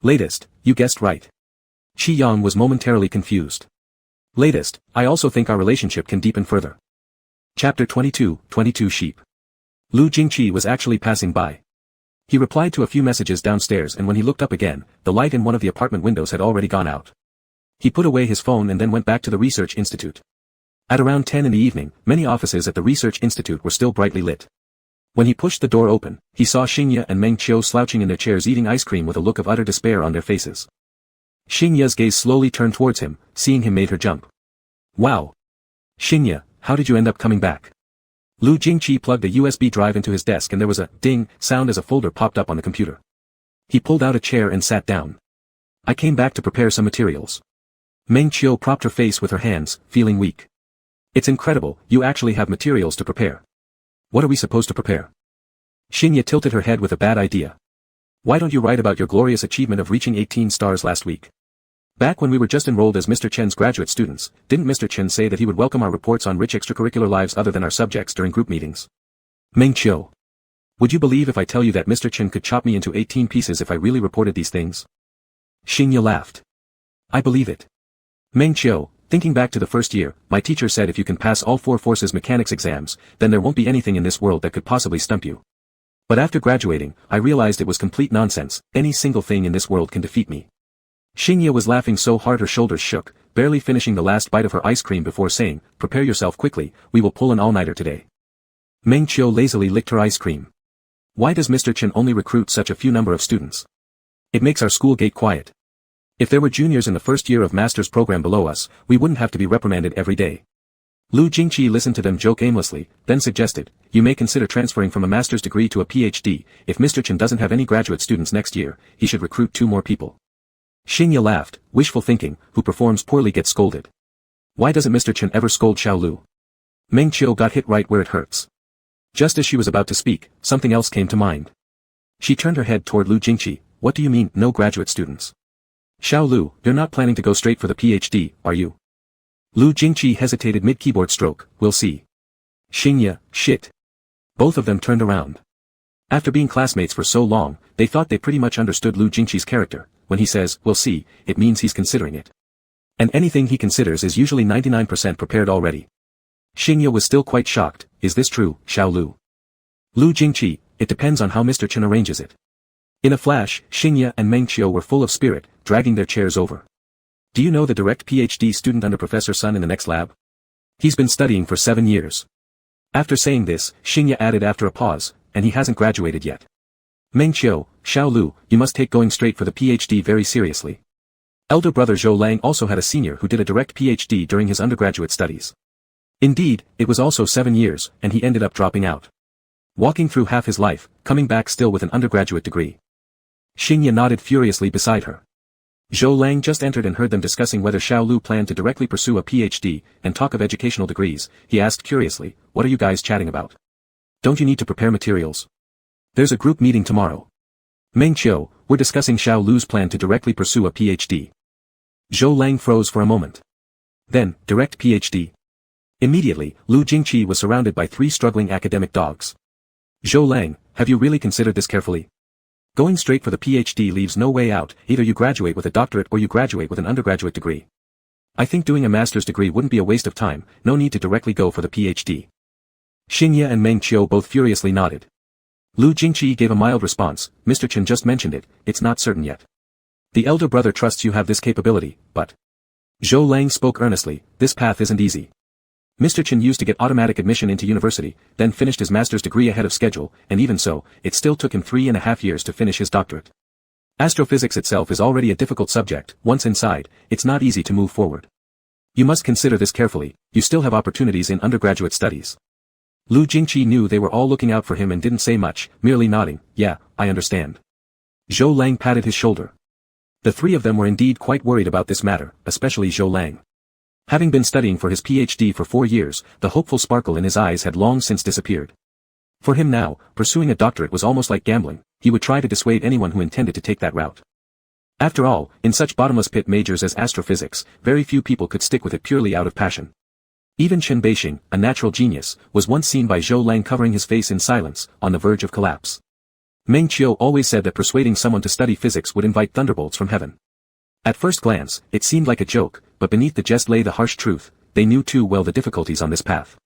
Latest, you guessed right. Qi Yang was momentarily confused. Latest, I also think our relationship can deepen further. Chapter 22, 22 Sheep. Lu Jingqi was actually passing by. He replied to a few messages downstairs, and when he looked up again, the light in one of the apartment windows had already gone out. He put away his phone and then went back to the research institute. At around 10 in the evening, many offices at the research institute were still brightly lit. When he pushed the door open, he saw Xingye and Meng Qiu slouching in their chairs eating ice cream with a look of utter despair on their faces. Xingye's gaze slowly turned towards him, seeing him made her jump. Wow! Xingye, how did you end up coming back? Lu Jingqi plugged a USB drive into his desk and there was a ding sound as a folder popped up on the computer. He pulled out a chair and sat down. I came back to prepare some materials. Meng Qiu propped her face with her hands, feeling weak. It's incredible, you actually have materials to prepare. What are we supposed to prepare? Xingye tilted her head with a bad idea. Why don't you write about your glorious achievement of reaching 18 stars last week? Back when we were just enrolled as Mr. Chen's graduate students, didn't Mr. Chen say that he would welcome our reports on rich extracurricular lives other than our subjects during group meetings? Meng Qiu. Would you believe if I tell you that Mr. Chen could chop me into 18 pieces if I really reported these things? Xingye laughed. I believe it. Meng Qiu, thinking back to the first year, my teacher said if you can pass all 4 forces mechanics exams, then there won't be anything in this world that could possibly stump you. But after graduating, I realized it was complete nonsense, any single thing in this world can defeat me. Xingye was laughing so hard her shoulders shook, barely finishing the last bite of her ice cream before saying, prepare yourself quickly, we will pull an all-nighter today. Meng Qiu lazily licked her ice cream. Why does Mr. Chen only recruit such a few number of students? It makes our school gate quiet. If there were juniors in the first year of master's program below us, we wouldn't have to be reprimanded every day. Lu Jingqi listened to them joke aimlessly, then suggested, you may consider transferring from a master's degree to a PhD, if Mr. Chen doesn't have any graduate students next year, he should recruit 2 more people. Xingye laughed, wishful thinking, who performs poorly gets scolded. Why doesn't Mr. Chen ever scold Xiao Lu? Meng Qiu got hit right where it hurts. Just as she was about to speak, something else came to mind. She turned her head toward Lu Jingqi, what do you mean, no graduate students? Xiao Lu, you're not planning to go straight for the PhD, are you? Lu Jingqi hesitated mid-keyboard stroke, we'll see. Xingye, shit. Both of them turned around. After being classmates for so long, they thought they pretty much understood Lu Jingqi's character. When he says, we'll see, it means he's considering it. And anything he considers is usually 99% prepared already. Xingye was still quite shocked, is this true, Xiao Lu? Lu Jingqi, it depends on how Mr. Chen arranges it. In a flash, Xingye and Meng Qiu were full of spirit, dragging their chairs over. Do you know the direct PhD student under Professor Sun in the next lab? He's been studying for 7 years. After saying this, Xingye added after a pause, and he hasn't graduated yet. Meng Qiu, Xiao Lu, you must take going straight for the PhD very seriously. Elder brother Zhou Lang also had a senior who did a direct PhD during his undergraduate studies. Indeed, it was also 7 years, and he ended up dropping out. Walking through half his life, coming back still with an undergraduate degree. Xingye nodded furiously beside her. Zhou Lang just entered and heard them discussing whether Xiao Lu planned to directly pursue a PhD, and talk of educational degrees. He asked curiously, what are you guys chatting about? Don't you need to prepare materials? There's a group meeting tomorrow. Meng Qiu, we're discussing Xiao Lu's plan to directly pursue a PhD. Zhou Lang froze for a moment. Then, direct PhD. Immediately, Lu Jingqi was surrounded by 3 struggling academic dogs. Zhou Lang, have you really considered this carefully? Going straight for the PhD leaves no way out, either you graduate with a doctorate or you graduate with an undergraduate degree. I think doing a master's degree wouldn't be a waste of time, no need to directly go for the PhD. Xingye and Meng Qiu both furiously nodded. Lu Jingqi gave a mild response, Mr. Chen just mentioned it, it's not certain yet. The elder brother trusts you have this capability, but... Zhou Lang spoke earnestly, this path isn't easy. Mr. Chen used to get automatic admission into university, then finished his master's degree ahead of schedule, and even so, it still took him 3.5 years to finish his doctorate. Astrophysics itself is already a difficult subject, once inside, it's not easy to move forward. You must consider this carefully, you still have opportunities in undergraduate studies. Lu Jingqi knew they were all looking out for him and didn't say much, merely nodding, yeah, I understand. Zhou Lang patted his shoulder. The 3 of them were indeed quite worried about this matter, especially Zhou Lang. Having been studying for his PhD for 4 years, the hopeful sparkle in his eyes had long since disappeared. For him now, pursuing a doctorate was almost like gambling, he would try to dissuade anyone who intended to take that route. After all, in such bottomless pit majors as astrophysics, very few people could stick with it purely out of passion. Even Chen Beixing, a natural genius, was once seen by Zhou Lang covering his face in silence, on the verge of collapse. Meng Qiu always said that persuading someone to study physics would invite thunderbolts from heaven. At first glance, it seemed like a joke, but beneath the jest lay the harsh truth, they knew too well the difficulties on this path.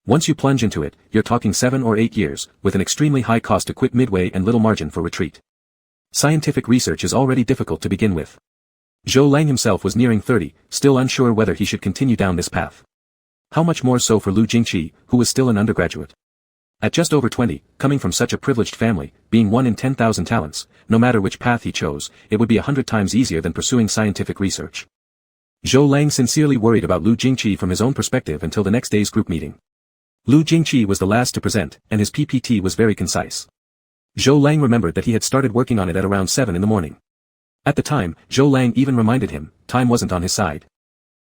Once you plunge into it, you're talking 7 or 8 years, with an extremely high cost to quit midway and little margin for retreat. Scientific research is already difficult to begin with. Zhou Lang himself was nearing 30, still unsure whether he should continue down this path. How much more so for Lu Jingqi, who was still an undergraduate. At just over 20, coming from such a privileged family, being 1 in 10,000 talents, no matter which path he chose, it would be 100 times easier than pursuing scientific research. Zhou Lang sincerely worried about Lu Jingqi from his own perspective until the next day's group meeting. Lu Jingqi was the last to present, and his PPT was very concise. Zhou Lang remembered that he had started working on it at around 7 in the morning. At the time, Zhou Lang even reminded him, time wasn't on his side.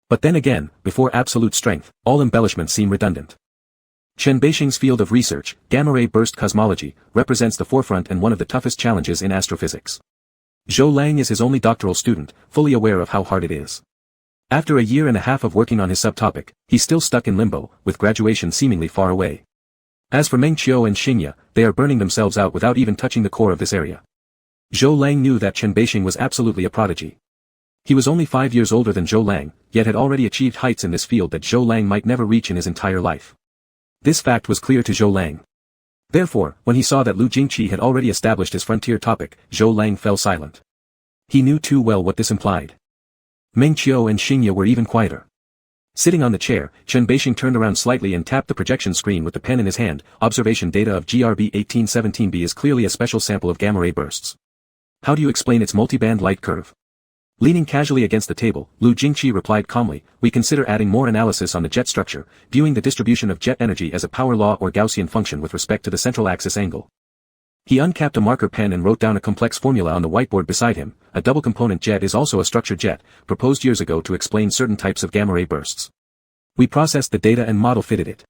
But then again, before absolute strength, all embellishments seem redundant. Chen Beixing's field of research, gamma-ray burst cosmology, represents the forefront and one of the toughest challenges in astrophysics. Zhou Lang is his only doctoral student, fully aware of how hard it is. After a year and a half of working on his subtopic, he's still stuck in limbo, with graduation seemingly far away. As for Meng Qiu and Xingye, they are burning themselves out without even touching the core of this area. Zhou Lang knew that Chen Beixing was absolutely a prodigy. He was only 5 years older than Zhou Lang, yet had already achieved heights in this field that Zhou Lang might never reach in his entire life. This fact was clear to Zhou Lang. Therefore, when he saw that Lu Jingqi had already established his frontier topic, Zhou Lang fell silent. He knew too well what this implied. Meng Qiu and Xingye were even quieter. Sitting on the chair, Chen Beixing turned around slightly and tapped the projection screen with the pen in his hand. Observation data of GRB 1817b is clearly a special sample of gamma-ray bursts. How do you explain its multiband light curve? Leaning casually against the table, Lu Jingqi replied calmly, we consider adding more analysis on the jet structure, viewing the distribution of jet energy as a power law or Gaussian function with respect to the central axis angle. He uncapped a marker pen and wrote down a complex formula on the whiteboard beside him. A double-component jet is also a structured jet, proposed years ago to explain certain types of gamma-ray bursts. We processed the data and model fitted it.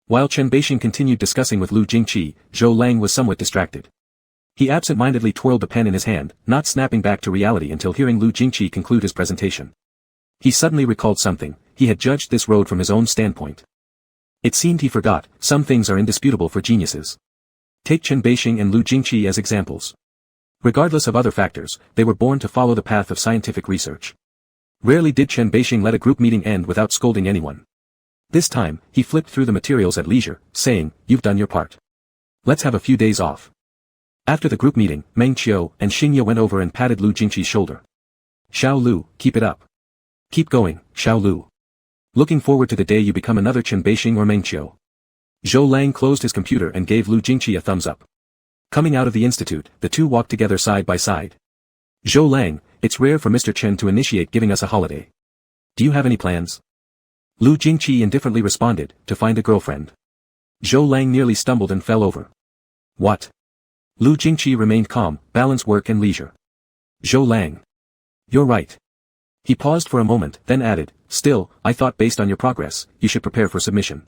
While Chen Beixing continued discussing with Lu Jingqi, Zhou Lang was somewhat distracted. He absent-mindedly twirled the pen in his hand, not snapping back to reality until hearing Lu Jingqi conclude his presentation. He suddenly recalled something, he had judged this road from his own standpoint. It seemed he forgot, some things are indisputable for geniuses. Take Chen Beixing and Lu Jingqi as examples. Regardless of other factors, they were born to follow the path of scientific research. Rarely did Chen Beixing let a group meeting end without scolding anyone. This time, he flipped through the materials at leisure, saying, you've done your part. Let's have a few days off. After the group meeting, Meng Qiu and Xingye went over and patted Lu Jingqi's shoulder. Xiao Lu, keep it up. Keep going, Xiao Lu. Looking forward to the day you become another Chen Beixing or Mengqiu. Zhou Lang closed his computer and gave Lu Jingqi a thumbs up. Coming out of the institute, the two walked together side by side. Zhou Lang, it's rare for Mr. Chen to initiate giving us a holiday. Do you have any plans? Lu Jingqi indifferently responded, to find a girlfriend. Zhou Lang nearly stumbled and fell over. What? Lu Jingqi remained calm, balance work and leisure. Zhou Lang. You're right. He paused for a moment, then added, still, I thought based on your progress, you should prepare for submission.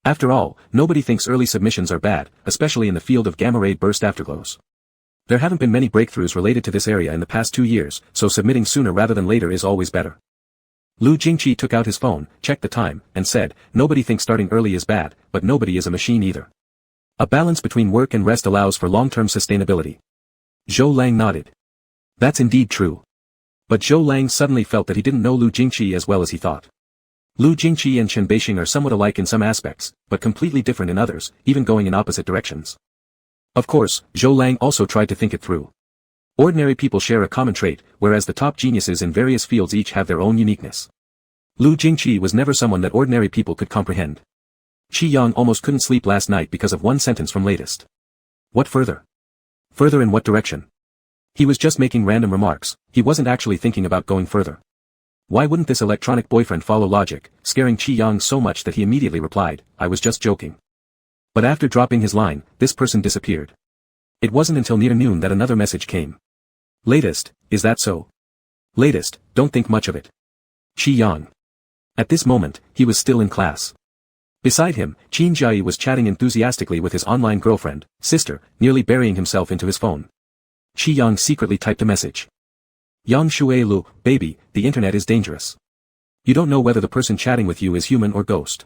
After all, nobody thinks early submissions are bad, especially in the field of gamma-ray burst afterglows. There haven't been many breakthroughs related to this area in the past 2 years, so submitting sooner rather than later is always better. Lu Jingqi took out his phone, checked the time, and said, nobody thinks starting early is bad, but nobody is a machine either. A balance between work and rest allows for long-term sustainability. Zhou Lang nodded. That's indeed true. But Zhou Lang suddenly felt that he didn't know Lu Jingqi as well as he thought. Lu Jingqi and Chen Beixing are somewhat alike in some aspects, but completely different in others, even going in opposite directions. Of course, Zhou Lang also tried to think it through. Ordinary people share a common trait, whereas the top geniuses in various fields each have their own uniqueness. Lu Jingqi was never someone that ordinary people could comprehend. Qi Yang almost couldn't sleep last night because of one sentence from latest. What further? Further in what direction? He was just making random remarks, he wasn't actually thinking about going further. Why wouldn't this electronic boyfriend follow logic, scaring Qi Yang so much that he immediately replied, I was just joking. But after dropping his line, this person disappeared. It wasn't until near noon that another message came. Latest, is that so? Latest, don't think much of it. Qi Yang. At this moment, he was still in class. Beside him, Qin Jiayi was chatting enthusiastically with his online girlfriend, sister, nearly burying himself into his phone. Qi Yang secretly typed a message. Yang Shui Lu, baby, the internet is dangerous. You don't know whether the person chatting with you is human or ghost.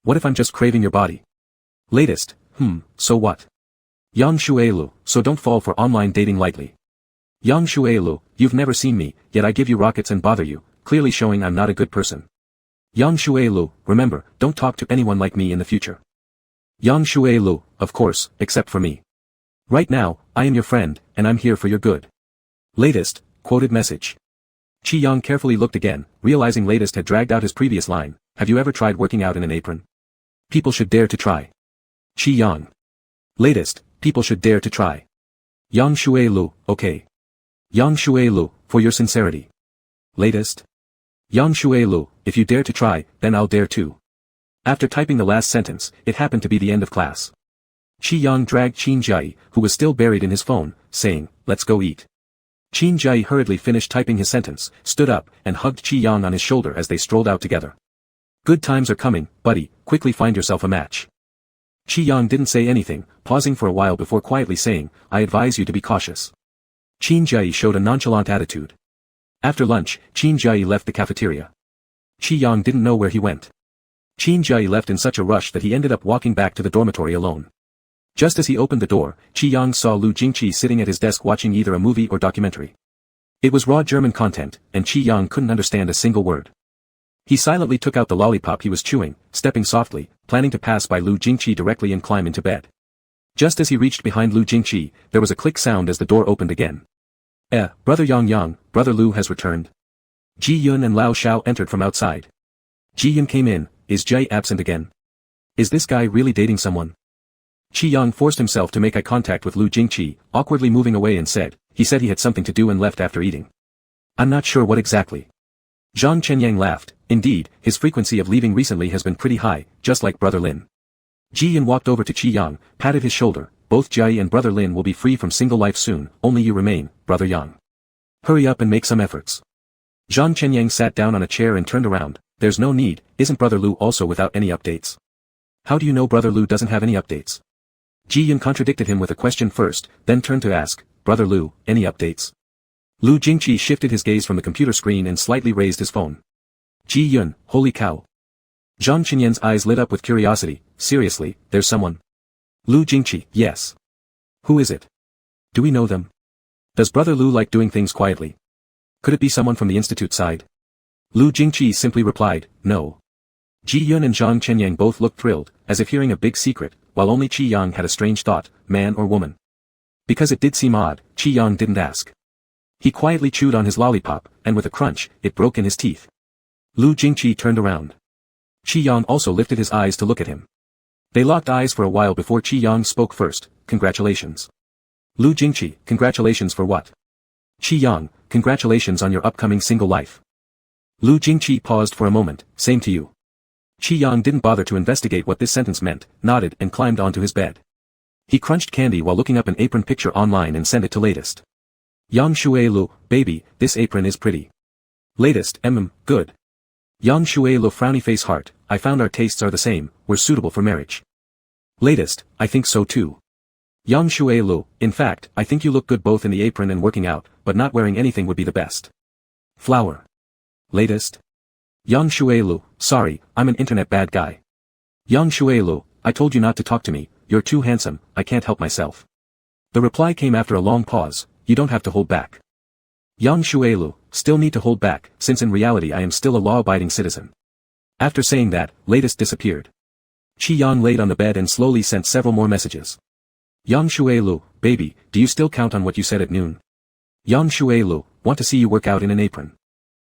What if I'm just craving your body? Latest, so what? Yang Shui Lu, so don't fall for online dating lightly. Yang Shui Lu, you've never seen me, yet I give you rockets and bother you, clearly showing I'm not a good person. Yang Shui Lu, remember, don't talk to anyone like me in the future. Yang Shui Lu, of course, except for me. Right now, I am your friend, and I'm here for your good. Latest, quoted message. Qi Yang carefully looked again, realizing Latest had dragged out his previous line, have you ever tried working out in an apron? People should dare to try. Qi Yang. Latest, people should dare to try. Yang Shui Lu, okay. Yang Shui Lu, for your sincerity. Latest. Yang Shui Lu, if you dare to try, then I'll dare too. After typing the last sentence, it happened to be the end of class. Qi Yang dragged Qin Jiayi, who was still buried in his phone, saying, let's go eat. Qin Jiayi hurriedly finished typing his sentence, stood up, and hugged Qi Yang on his shoulder as they strolled out together. Good times are coming, buddy, quickly find yourself a match. Qi Yang didn't say anything, pausing for a while before quietly saying, I advise you to be cautious. Qin Jiayi showed a nonchalant attitude. After lunch, Qin Jiayi left the cafeteria. Qi Yang didn't know where he went. Qin Jiayi left in such a rush that he ended up walking back to the dormitory alone. Just as he opened the door, Qi Yang saw Lu Jingqi sitting at his desk watching either a movie or documentary. It was raw German content, and Qi Yang couldn't understand a single word. He silently took out the lollipop he was chewing, stepping softly, planning to pass by Lu Jingqi directly and climb into bed. Just as he reached behind Lu Jingqi, there was a click sound as the door opened again. Brother Yang, Brother Lu has returned. Ji Yun and Lao Xiao entered from outside. Ji Yun came in, is Jai absent again? Is this guy really dating someone? Qi Yang forced himself to make eye contact with Lu Jingqi, awkwardly moving away and said, he said he had something to do and left after eating. I'm not sure what exactly. Zhang Chenyang laughed, indeed, his frequency of leaving recently has been pretty high, just like Brother Lin. Ji Yun walked over to Qi Yang, patted his shoulder, both Jai and Brother Lin will be free from single life soon, only you remain, Brother Yang. Hurry up and make some efforts. Zhang Chenyang sat down on a chair and turned around, there's no need, isn't Brother Lu also without any updates? How do you know Brother Lu doesn't have any updates? Ji Yun contradicted him with a question first, then turned to ask, Brother Lu, any updates? Lu Jingqi shifted his gaze from the computer screen and slightly raised his phone. Ji Yun, holy cow. Zhang Chenyan's eyes lit up with curiosity, seriously, there's someone? Lu Jingqi, yes. Who is it? Do we know them? Does Brother Lu like doing things quietly? Could it be someone from the institute side? Lu Jingqi simply replied, no. Ji Yun and Zhang Chenyang both looked thrilled, as if hearing a big secret, while only Qi Yang had a strange thought, man or woman. Because it did seem odd, Qi Yang didn't ask. He quietly chewed on his lollipop, and with a crunch, it broke in his teeth. Lu Jingqi turned around. Qi Yang also lifted his eyes to look at him. They locked eyes for a while before Qi Yang spoke first. Congratulations. Lu Jingqi, congratulations for what? Qi Yang, congratulations on your upcoming single life. Lu Jingqi paused for a moment. Same to you. Qi Yang didn't bother to investigate what this sentence meant, nodded and climbed onto his bed. He crunched candy while looking up an apron picture online and sent it to latest. Yang Shui Lu, baby, this apron is pretty. Latest, good. Yang Shui Lu frowny face heart, I found our tastes are the same, we're suitable for marriage. Latest, I think so too. Yang Shui Lu, in fact, I think you look good both in the apron and working out, but not wearing anything would be the best. Flower. Latest. Yang Shui Lu, sorry, I'm an internet bad guy. Yang Shui Lu, I told you not to talk to me, you're too handsome, I can't help myself. The reply came after a long pause, you don't have to hold back. Yang Shui Lu, still need to hold back, since in reality I am still a law-abiding citizen. After saying that, latest disappeared. Qi Yang laid on the bed and slowly sent several more messages. Yang Shui Lu, baby, do you still count on what you said at noon? Yang Shui Lu, want to see you work out in an apron.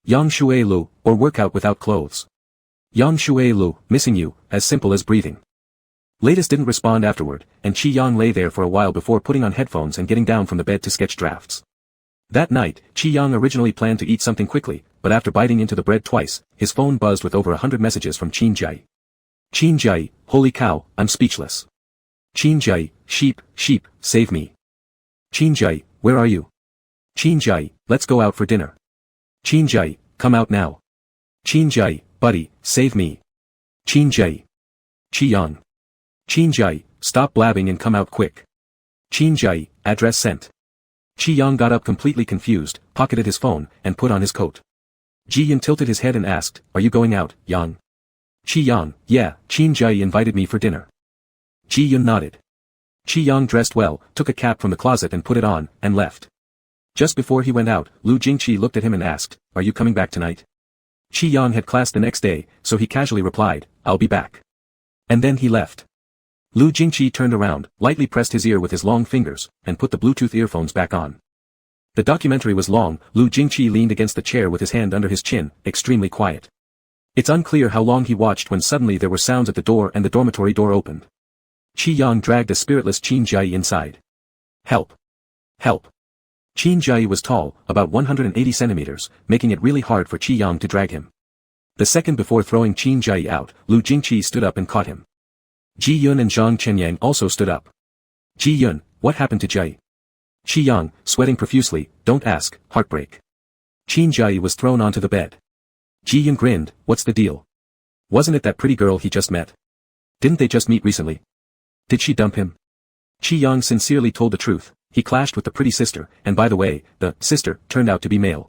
Yang Shui Lu, or work out without clothes. Yang Shui Lu, missing you, as simple as breathing. Latest didn't respond afterward, and Qi Yang lay there for a while before putting on headphones and getting down from the bed to sketch drafts. That night, Qi Yang originally planned to eat something quickly, but after biting into the bread twice, his phone buzzed with over 100 messages from Qin Jai. Qin Jai, holy cow, I'm speechless. Qin Jai, sheep, save me. Qin Jai, where are you? Qin Jai, let's go out for dinner. Qin Jai, come out now. Qin Jai, buddy, save me. Qin Jai. Qi Yang. Qin Jai, stop blabbing and come out quick. Qin Jai, address sent. Qi Yang got up completely confused, pocketed his phone, and put on his coat. Ji Yun tilted his head and asked, are you going out, Yang? Qi Yang, yeah, Qin Jai invited me for dinner. Ji Yun nodded. Qi Yang dressed well, took a cap from the closet and put it on, and left. Just before he went out, Lu Jingqi looked at him and asked, are you coming back tonight? Qi Yang had class the next day, so he casually replied, I'll be back. And then he left. Lu Jingqi turned around, lightly pressed his ear with his long fingers, and put the Bluetooth earphones back on. The documentary was long. Lu Jingqi leaned against the chair with his hand under his chin, extremely quiet. It's unclear how long he watched when suddenly there were sounds at the door and the dormitory door opened. Qi Yang dragged a spiritless Qin Jai inside. Help! Help! Qin Jai was tall, about 180 centimeters, making it really hard for Qi Yang to drag him. The second before throwing Qin Jai out, Lu Jingqi stood up and caught him. Ji Yun and Zhang Chenyang also stood up. Ji Yun, what happened to Jai? Qi Yang, sweating profusely, don't ask, heartbreak. Qin Jai was thrown onto the bed. Ji Yun grinned, what's the deal? Wasn't it that pretty girl he just met? Didn't they just meet recently? Did she dump him? Qi Yang sincerely told the truth, he clashed with the pretty sister, and by the way, the sister turned out to be male.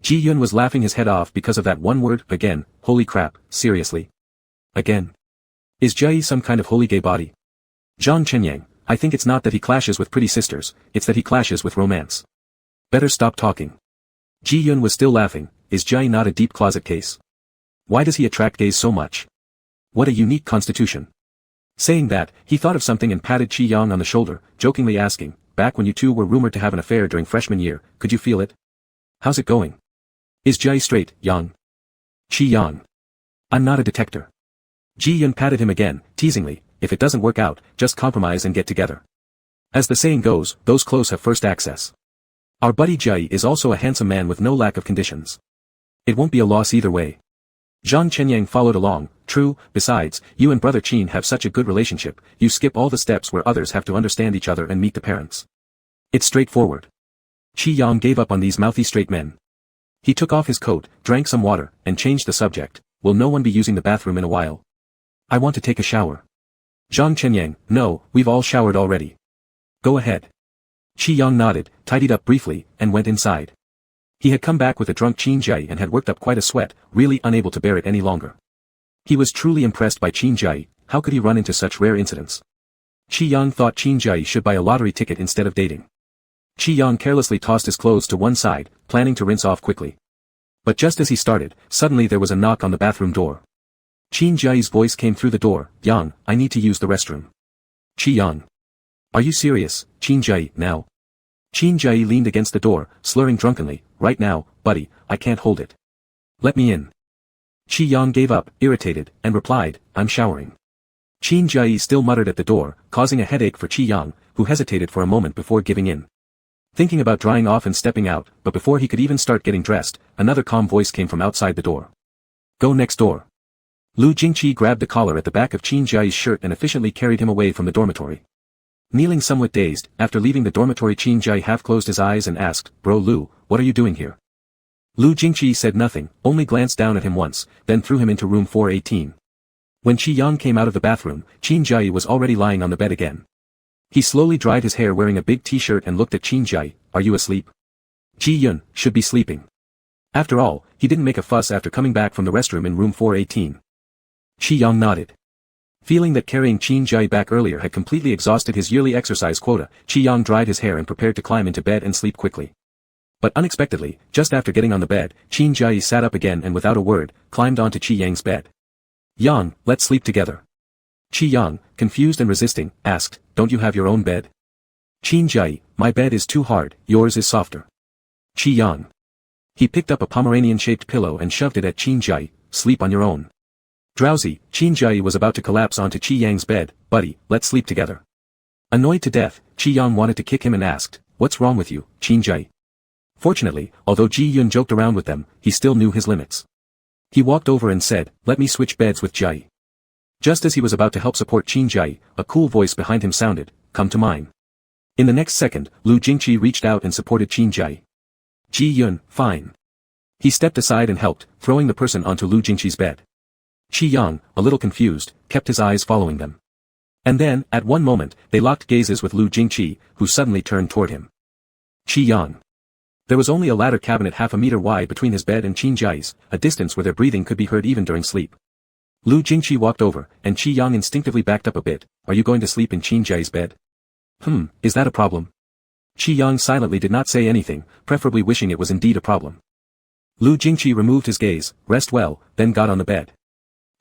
Ji Yun was laughing his head off because of that one word, again, holy crap, seriously. Again. Is Jai some kind of holy gay body? Zhang Chenyang, I think it's not that he clashes with pretty sisters, it's that he clashes with romance. Better stop talking. Ji Yun was still laughing, is Jai not a deep closet case? Why does he attract gays so much? What a unique constitution. Saying that, he thought of something and patted Qi Yang on the shoulder, jokingly asking, back when you two were rumored to have an affair during freshman year, could you feel it? How's it going? Is Jai straight, Yang? Qi Yang. I'm not a detector. Ji Yun patted him again, teasingly, if it doesn't work out, just compromise and get together. As the saying goes, those close have first access. Our buddy Jai is also a handsome man with no lack of conditions. It won't be a loss either way. Zhang Chenyang followed along, true, besides, you and brother Qin have such a good relationship, you skip all the steps where others have to understand each other and meet the parents. It's straightforward. Qi Yang gave up on these mouthy straight men. He took off his coat, drank some water, and changed the subject, will no one be using the bathroom in a while? I want to take a shower. Zhang Chenyang, no, we've all showered already. Go ahead. Qi Yang nodded, tidied up briefly, and went inside. He had come back with a drunk Qin Jai and had worked up quite a sweat, really unable to bear it any longer. He was truly impressed by Qin Jai, how could he run into such rare incidents? Qi Yang thought Qin Jai should buy a lottery ticket instead of dating. Qi Yang carelessly tossed his clothes to one side, planning to rinse off quickly. But just as he started, suddenly there was a knock on the bathroom door. Qin Jai's voice came through the door, Yang, I need to use the restroom. Qi Yang. Are you serious, Qin Jai, now? Qin Jai leaned against the door, slurring drunkenly, right now, buddy, I can't hold it. Let me in. Qi Yang gave up, irritated, and replied, I'm showering. Qin Jai still muttered at the door, causing a headache for Qi Yang, who hesitated for a moment before giving in. Thinking about drying off and stepping out, but before he could even start getting dressed, another calm voice came from outside the door. Go next door. Lu Jingqi grabbed the collar at the back of Qin Jai's shirt and efficiently carried him away from the dormitory. Kneeling somewhat dazed, after leaving the dormitory, Qin Jai half closed his eyes and asked, Bro Lu, what are you doing here? Lu Jingqi said nothing, only glanced down at him once, then threw him into room 418. When Qi Yang came out of the bathroom, Qin Jai was already lying on the bed again. He slowly dried his hair wearing a big t-shirt and looked at Qin Jai, are you asleep? Qi Yun should be sleeping. After all, he didn't make a fuss after coming back from the restroom in room 418. Qi Yang nodded. Feeling that carrying Qin Jai back earlier had completely exhausted his yearly exercise quota, Qi Yang dried his hair and prepared to climb into bed and sleep quickly. But unexpectedly, just after getting on the bed, Qin Jai sat up again and without a word, climbed onto Qi Yang's bed. Yang, let's sleep together. Qi Yang, confused and resisting, asked, don't you have your own bed? Qin Jai, my bed is too hard, yours is softer. Qi Yang. He picked up a Pomeranian-shaped pillow and shoved it at Qin Jai, sleep on your own. Drowsy, Qin Jai was about to collapse onto Qi Yang's bed, buddy, let's sleep together. Annoyed to death, Qi Yang wanted to kick him and asked, what's wrong with you, Qin Jai? Fortunately, although Ji Yun joked around with them, he still knew his limits. He walked over and said, let me switch beds with Jai. Just as he was about to help support Qin Jai, a cool voice behind him sounded, come to mine. In the next second, Lu Jingqi reached out and supported Qin Jai. Ji Yun, fine. He stepped aside and helped, throwing the person onto Lu Jingqi's bed. Qi Yang, a little confused, kept his eyes following them. And then, at one moment, they locked gazes with Lu Jingqi, who suddenly turned toward him. Qi Yang. There was only a ladder cabinet half a meter wide between his bed and Qin Jai's, a distance where their breathing could be heard even during sleep. Lu Jingqi walked over, and Qi Yang instinctively backed up a bit. Are you going to sleep in Qin Jai's bed? Is that a problem? Qi Yang silently did not say anything, preferably wishing it was indeed a problem. Lu Jingqi removed his gaze, rest well, then got on the bed.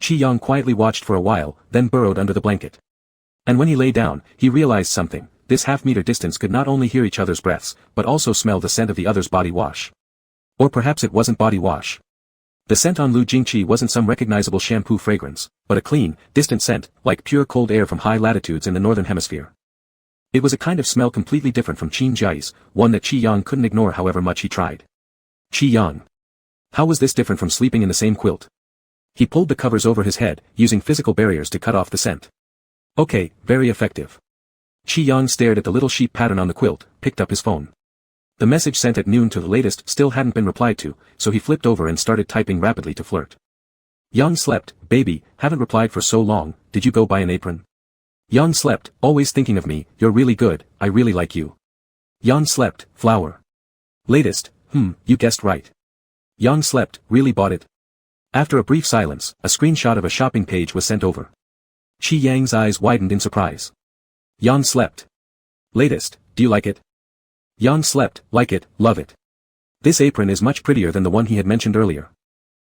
Qi Yang quietly watched for a while, then burrowed under the blanket. And when he lay down, he realized something. This half-meter distance could not only hear each other's breaths, but also smell the scent of the other's body wash. Or perhaps it wasn't body wash. The scent on Lu Jingqi wasn't some recognizable shampoo fragrance, but a clean, distant scent, like pure cold air from high latitudes in the northern hemisphere. It was a kind of smell completely different from Qin Jai's, one that Qi Yang couldn't ignore however much he tried. Qi Yang. How was this different from sleeping in the same quilt? He pulled the covers over his head, using physical barriers to cut off the scent. Okay, very effective. Qi Yang stared at the little sheep pattern on the quilt, picked up his phone. The message sent at noon to the latest still hadn't been replied to, so he flipped over and started typing rapidly to Flirt. Yang slept, baby, haven't replied for so long, did you go buy an apron? Yang slept, always thinking of me, you're really good, I really like you. Yang slept, flower. Latest, you guessed right. Yang slept, really bought it. After a brief silence, a screenshot of a shopping page was sent over. Qi Yang's eyes widened in surprise. Yang slept. Latest, do you like it? Yang slept, like it, love it. This apron is much prettier than the one he had mentioned earlier.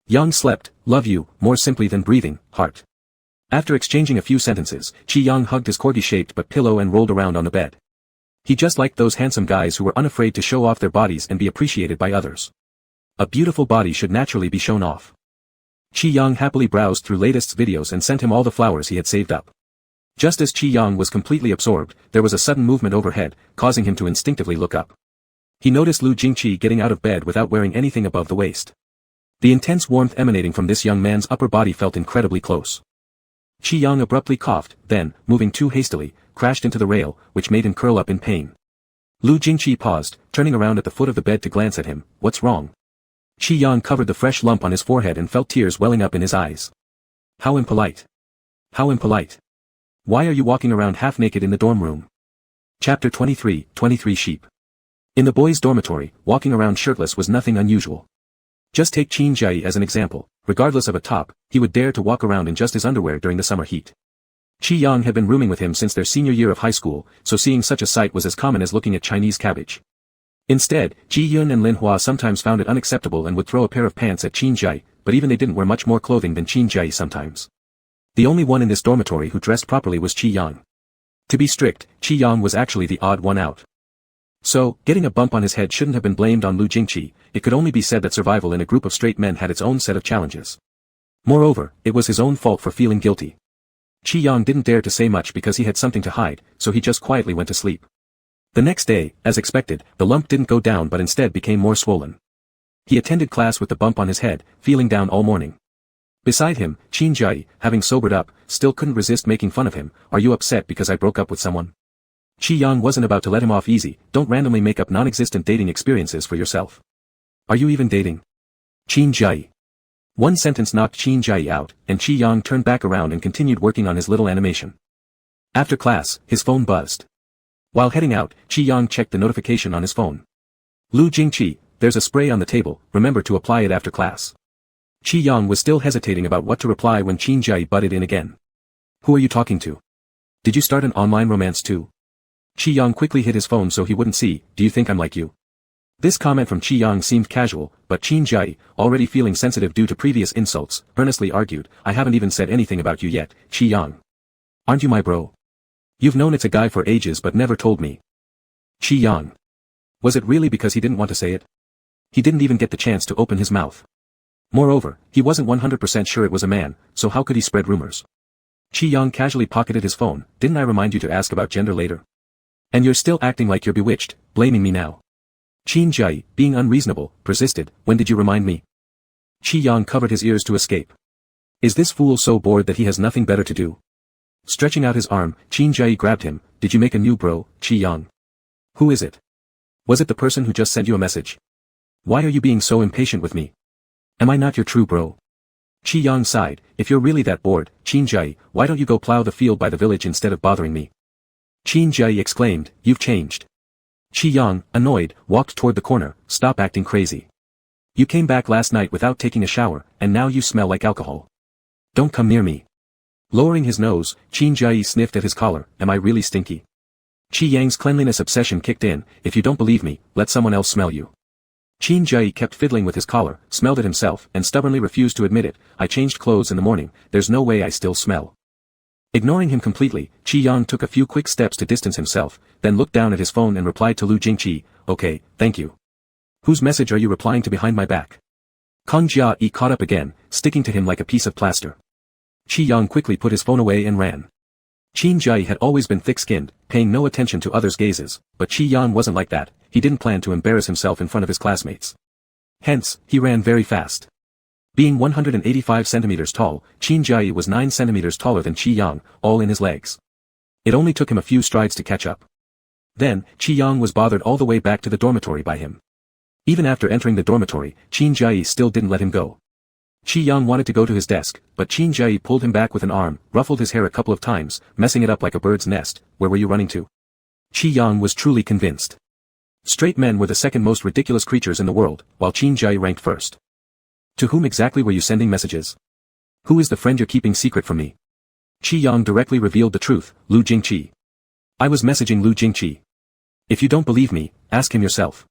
Yang slept, love you, more simply than breathing, heart. After exchanging a few sentences, Qi Yang hugged his corgi-shaped but pillow and rolled around on the bed. He just liked those handsome guys who were unafraid to show off their bodies and be appreciated by others. A beautiful body should naturally be shown off. Qi Yang happily browsed through latest's videos and sent him all the flowers he had saved up. Just as Qi Yang was completely absorbed, there was a sudden movement overhead, causing him to instinctively look up. He noticed Lu Jingqi getting out of bed without wearing anything above the waist. The intense warmth emanating from this young man's upper body felt incredibly close. Qi Yang abruptly coughed, then, moving too hastily, crashed into the rail, which made him curl up in pain. Lu Jingqi paused, turning around at the foot of the bed to glance at him. What's wrong? Qi Yang covered the fresh lump on his forehead and felt tears welling up in his eyes. How impolite. How impolite. Why are you walking around half-naked in the dorm room? Chapter 23, 23 Sheep. In the boys' dormitory, walking around shirtless was nothing unusual. Just take Qin Jai as an example. Regardless of a top, he would dare to walk around in just his underwear during the summer heat. Qi Yang had been rooming with him since their senior year of high school, so seeing such a sight was as common as looking at Chinese cabbage. Instead, Ji Yun and Lin Hua sometimes found it unacceptable and would throw a pair of pants at Qin Jai, but even they didn't wear much more clothing than Qin Jai sometimes. The only one in this dormitory who dressed properly was Qi Yang. To be strict, Qi Yang was actually the odd one out. So, getting a bump on his head shouldn't have been blamed on Lu Jingqi, it could only be said that survival in a group of straight men had its own set of challenges. Moreover, it was his own fault for feeling guilty. Qi Yang didn't dare to say much because he had something to hide, so he just quietly went to sleep. The next day, as expected, the lump didn't go down but instead became more swollen. He attended class with the bump on his head, feeling down all morning. Beside him, Qin Jai, having sobered up, still couldn't resist making fun of him. Are you upset because I broke up with someone? Qi Yang wasn't about to let him off easy. Don't randomly make up non-existent dating experiences for yourself. Are you even dating? Qin Jai. One sentence knocked Qin Jai out, and Qi Yang turned back around and continued working on his little animation. After class, his phone buzzed. While heading out, Qi Yang checked the notification on his phone. Lu Jingqi, there's a spray on the table, remember to apply it after class. Qi Yang was still hesitating about what to reply when Qin Jai butted in again. Who are you talking to? Did you start an online romance too? Qi Yang quickly hid his phone so he wouldn't see. Do you think I'm like you? This comment from Qi Yang seemed casual, but Qin Jai, already feeling sensitive due to previous insults, earnestly argued, I haven't even said anything about you yet, Qi Yang. Aren't you my bro? You've known it's a guy for ages but never told me. Qi Yang. Was it really because he didn't want to say it? He didn't even get the chance to open his mouth. Moreover, he wasn't 100% sure it was a man, so how could he spread rumors? Qi Yang casually pocketed his phone. Didn't I remind you to ask about gender later? And you're still acting like you're bewitched, blaming me now. Qin Jai, being unreasonable, persisted. When did you remind me? Qi Yang covered his ears to escape. Is this fool so bored that he has nothing better to do? Stretching out his arm, Qin Jai grabbed him. Did you make a new bro, Qi Yang? Who is it? Was it the person who just sent you a message? Why are you being so impatient with me? Am I not your true bro? Qi Yang sighed. If you're really that bored, Qin Jai, why don't you go plow the field by the village instead of bothering me? Qin Jai exclaimed, you've changed. Qi Yang, annoyed, walked toward the corner. Stop acting crazy. You came back last night without taking a shower, and now you smell like alcohol. Don't come near me. Lowering his nose, Qin Jai sniffed at his collar. Am I really stinky? Qi Yang's cleanliness obsession kicked in. If you don't believe me, let someone else smell you. Qin Jai kept fiddling with his collar, smelled it himself, and stubbornly refused to admit it. I changed clothes in the morning, there's no way I still smell. Ignoring him completely, Qi Yang took a few quick steps to distance himself, then looked down at his phone and replied to Lu Jingqi, okay, thank you. Whose message are you replying to behind my back? Kang Jia caught up again, sticking to him like a piece of plaster. Qi Yang quickly put his phone away and ran. Qin Jai had always been thick-skinned, paying no attention to others' gazes, but Qi Yang wasn't like that. He didn't plan to embarrass himself in front of his classmates. Hence, he ran very fast. Being 185 centimeters tall, Qin Jai was 9 centimeters taller than Qi Yang, all in his legs. It only took him a few strides to catch up. Then, Qi Yang was bothered all the way back to the dormitory by him. Even after entering the dormitory, Qin Jai still didn't let him go. Qi Yang wanted to go to his desk, but Qin Jai pulled him back with an arm, ruffled his hair a couple of times, messing it up like a bird's nest. Where were you running to? Qi Yang was truly convinced. Straight men were the second most ridiculous creatures in the world, while Qin Jai ranked first. To whom exactly were you sending messages? Who is the friend you're keeping secret from me? Qi Yang directly revealed the truth, Lu Jingqi. I was messaging Lu Jingqi. If you don't believe me, ask him yourself.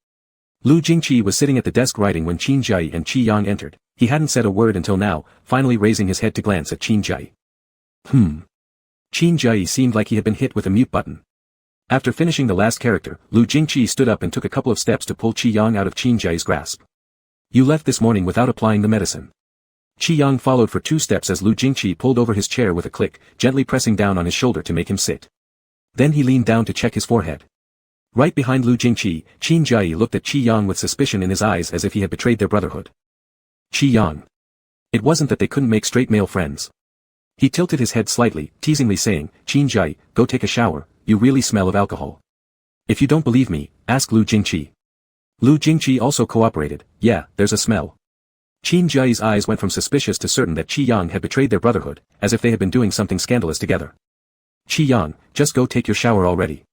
Lu Jingqi was sitting at the desk writing when Qin Jai and Qi Yang entered. He hadn't said a word until now, finally raising his head to glance at Qin Jai. Qin Jai seemed like he had been hit with a mute button. After finishing the last character, Lu Jingqi stood up and took a couple of steps to pull Qi Yang out of Qin Jai's grasp. You left this morning without applying the medicine. Qi Yang followed for 2 steps as Lu Jingqi pulled over his chair with a click, gently pressing down on his shoulder to make him sit. Then he leaned down to check his forehead. Right behind Lu Jingqi, Qin Jai looked at Qi Yang with suspicion in his eyes as if he had betrayed their brotherhood. Qi Yang. It wasn't that they couldn't make straight male friends. He tilted his head slightly, teasingly saying, Qin Jai, go take a shower, you really smell of alcohol. If you don't believe me, ask Lu Jingqi. Lu Jingqi also cooperated. Yeah, there's a smell. Qin Jai's eyes went from suspicious to certain that Qi Yang had betrayed their brotherhood, as if they had been doing something scandalous together. Qi Yang, just go take your shower already.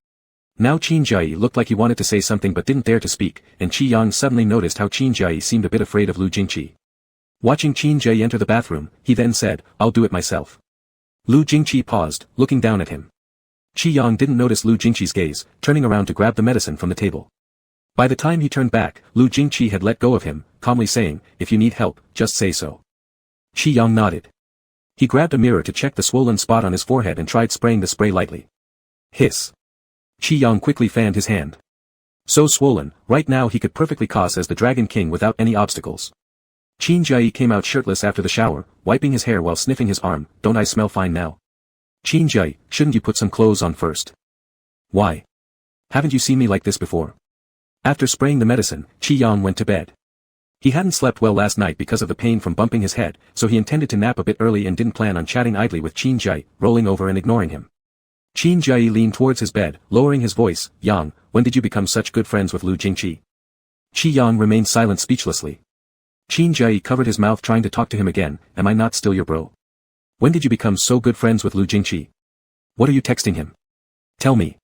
Now Qin Jai looked like he wanted to say something but didn't dare to speak, and Qi Yang suddenly noticed how Qin Jai seemed a bit afraid of Lu Jingqi. Watching Qin Jai enter the bathroom, he then said, I'll do it myself. Lu Jingqi paused, looking down at him. Qi Yang didn't notice Lu Jingqi's gaze, turning around to grab the medicine from the table. By the time he turned back, Lu Jingqi had let go of him, calmly saying, if you need help, just say so. Qi Yang nodded. He grabbed a mirror to check the swollen spot on his forehead and tried spraying the spray lightly. Hiss. Qi Yang quickly fanned his hand. So swollen, right now he could perfectly pass as the Dragon King without any obstacles. Qin Jai came out shirtless after the shower, wiping his hair while sniffing his arm. Don't I smell fine now? Qin Jai, shouldn't you put some clothes on first? Why? Haven't you seen me like this before? After spraying the medicine, Qi Yang went to bed. He hadn't slept well last night because of the pain from bumping his head, so he intended to nap a bit early and didn't plan on chatting idly with Qin Jai, rolling over and ignoring him. Qin Jai leaned towards his bed, lowering his voice. Yang, when did you become such good friends with Lu Jingqi? Qi Yang remained silent speechlessly. Qin Jai covered his mouth trying to talk to him again. Am I not still your bro? When did you become so good friends with Lu Jingqi? What are you texting him? Tell me.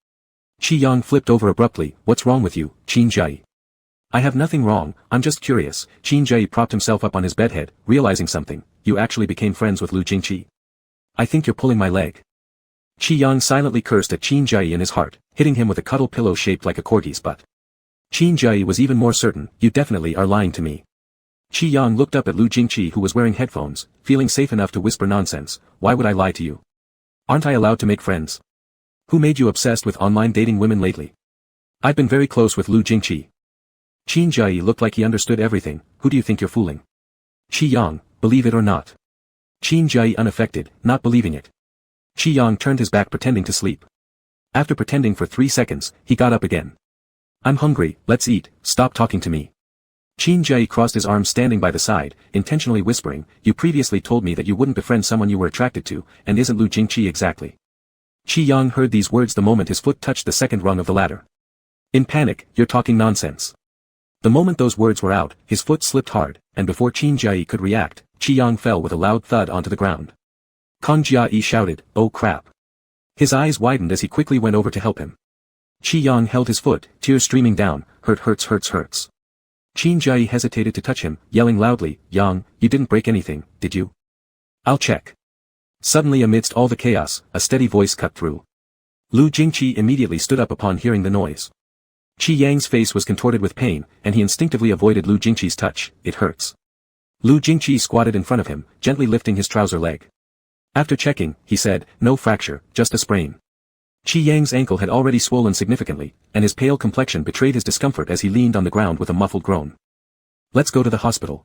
Qi Yang flipped over abruptly. What's wrong with you, Qin Jai? I have nothing wrong, I'm just curious. Qin Jai propped himself up on his bedhead, realizing something. You actually became friends with Lu Jingqi. I think you're pulling my leg. Qi Yang silently cursed at Qin Jai in his heart, hitting him with a cuddle pillow shaped like a corgi's butt. Qin Jai was even more certain. You definitely are lying to me. Qi Yang looked up at Lu Jingqi, who was wearing headphones, feeling safe enough to whisper nonsense. Why would I lie to you? Aren't I allowed to make friends? Who made you obsessed with online dating women lately? I've been very close with Lu Jingqi. Qin Jai looked like he understood everything. Who do you think you're fooling? Qi Yang, believe it or not. Qin Jai unaffected, not believing it. Qi Yang turned his back pretending to sleep. After pretending for 3 seconds, he got up again. I'm hungry, let's eat, stop talking to me. Qin Jai crossed his arms standing by the side, intentionally whispering, you previously told me that you wouldn't befriend someone you were attracted to, and isn't Lu Jingqi exactly? Qi Yang heard these words the moment his foot touched the second rung of the ladder. In panic, you're talking nonsense. The moment those words were out, his foot slipped hard, and before Qin Jai could react, Qi Yang fell with a loud thud onto the ground. Kang Jia shouted, oh crap. His eyes widened as he quickly went over to help him. Qi Yang held his foot, tears streaming down. Hurts. Qin Jai hesitated to touch him, yelling loudly, Yang, you didn't break anything, did you? I'll check. Suddenly amidst all the chaos, a steady voice cut through. Lu Jingqi immediately stood up upon hearing the noise. Qi Yang's face was contorted with pain, and he instinctively avoided Lu Jingqi's touch. It hurts. Lu Jingqi squatted in front of him, gently lifting his trouser leg. After checking, he said, no fracture, just a sprain. Qi Yang's ankle had already swollen significantly, and his pale complexion betrayed his discomfort as he leaned on the ground with a muffled groan. Let's go to the hospital.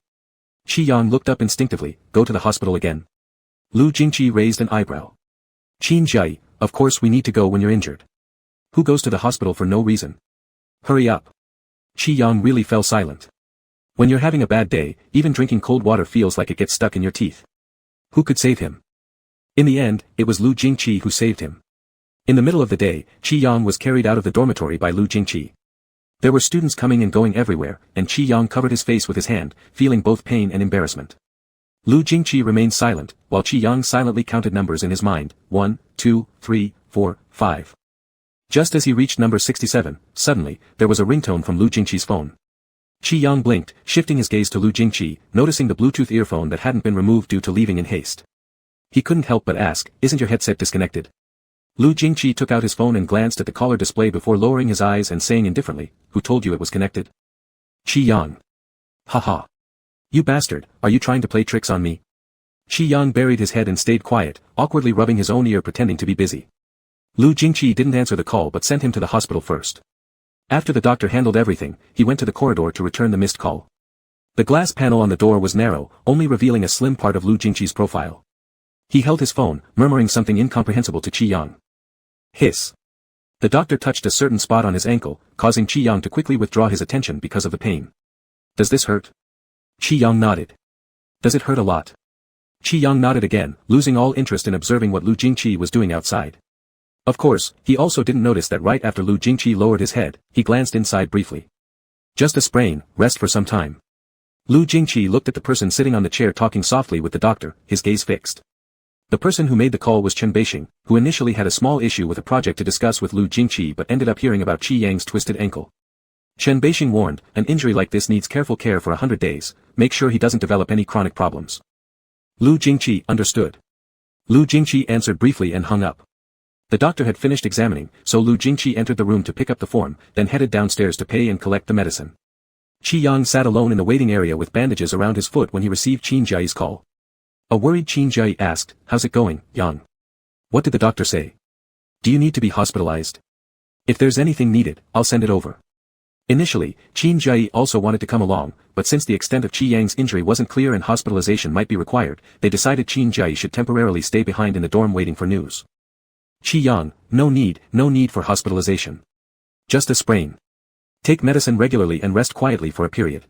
Qi Yang looked up instinctively. Go to the hospital again? Lu Jingqi raised an eyebrow. Qin Jai, of course we need to go when you're injured. Who goes to the hospital for no reason? Hurry up. Qi Yang really fell silent. When you're having a bad day, even drinking cold water feels like it gets stuck in your teeth. Who could save him? In the end, it was Lu Jingqi who saved him. In the middle of the day, Qi Yang was carried out of the dormitory by Lu Jingqi. There were students coming and going everywhere, and Qi Yang covered his face with his hand, feeling both pain and embarrassment. Lu Jingqi remained silent, while Qi Yang silently counted numbers in his mind. 1, 2, 3, 4, 5. Just as he reached number 67, suddenly, there was a ringtone from Lu Jingqi's phone. Qi Yang blinked, shifting his gaze to Lu Jingqi, noticing the Bluetooth earphone that hadn't been removed due to leaving in haste. He couldn't help but ask, isn't your headset disconnected? Lu Jingqi took out his phone and glanced at the caller display before lowering his eyes and saying indifferently, who told you it was connected? Qi Yang. Haha. You bastard, are you trying to play tricks on me? Qi Yang buried his head and stayed quiet, awkwardly rubbing his own ear pretending to be busy. Lu Jingqi didn't answer the call but sent him to the hospital first. After the doctor handled everything, he went to the corridor to return the missed call. The glass panel on the door was narrow, only revealing a slim part of Lu Jingqi's profile. He held his phone, murmuring something incomprehensible to Qi Yang. Hiss. The doctor touched a certain spot on his ankle, causing Qi Yang to quickly withdraw his attention because of the pain. Does this hurt? Qi Yang nodded. Does it hurt a lot? Qi Yang nodded again, losing all interest in observing what Lu Jingqi was doing outside. Of course, he also didn't notice that right after Lu Jingqi lowered his head, he glanced inside briefly. Just a sprain, rest for some time. Lu Jingqi looked at the person sitting on the chair talking softly with the doctor, his gaze fixed. The person who made the call was Chen Beixing, who initially had a small issue with a project to discuss with Lu Jingqi but ended up hearing about Qi Yang's twisted ankle. Chen Beixing warned, an injury like this needs careful care for 100 days, make sure he doesn't develop any chronic problems. Lu Jingqi understood. Lu Jingqi answered briefly and hung up. The doctor had finished examining, so Lu Jingqi entered the room to pick up the form, then headed downstairs to pay and collect the medicine. Qi Yang sat alone in the waiting area with bandages around his foot when he received Qin Jai's call. A worried Qin Jai asked, how's it going, Yang? What did the doctor say? Do you need to be hospitalized? If there's anything needed, I'll send it over. Initially, Qin Jai also wanted to come along, but since the extent of Qi Yang's injury wasn't clear and hospitalization might be required, they decided Qin Jai should temporarily stay behind in the dorm waiting for news. Qi Yang, no need for hospitalization. Just a sprain. Take medicine regularly and rest quietly for a period.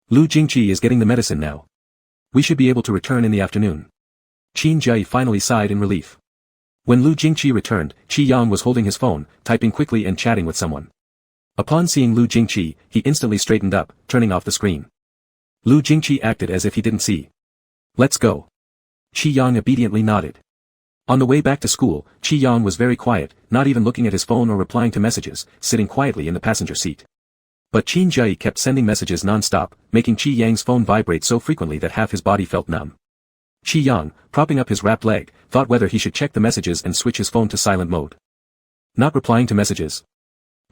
Lu Jingqi is getting the medicine now. We should be able to return in the afternoon. Qin Jai finally sighed in relief. When Lu Jingqi returned, Qi Yang was holding his phone, typing quickly and chatting with someone. Upon seeing Lu Jingqi, he instantly straightened up, turning off the screen. Lu Jingqi acted as if he didn't see. Let's go. Qi Yang obediently nodded. On the way back to school, Qi Yang was very quiet, not even looking at his phone or replying to messages, sitting quietly in the passenger seat. But Qin Jai kept sending messages non-stop, making Qi Yang's phone vibrate so frequently that half his body felt numb. Qi Yang, propping up his wrapped leg, thought whether he should check the messages and switch his phone to silent mode. Not replying to messages.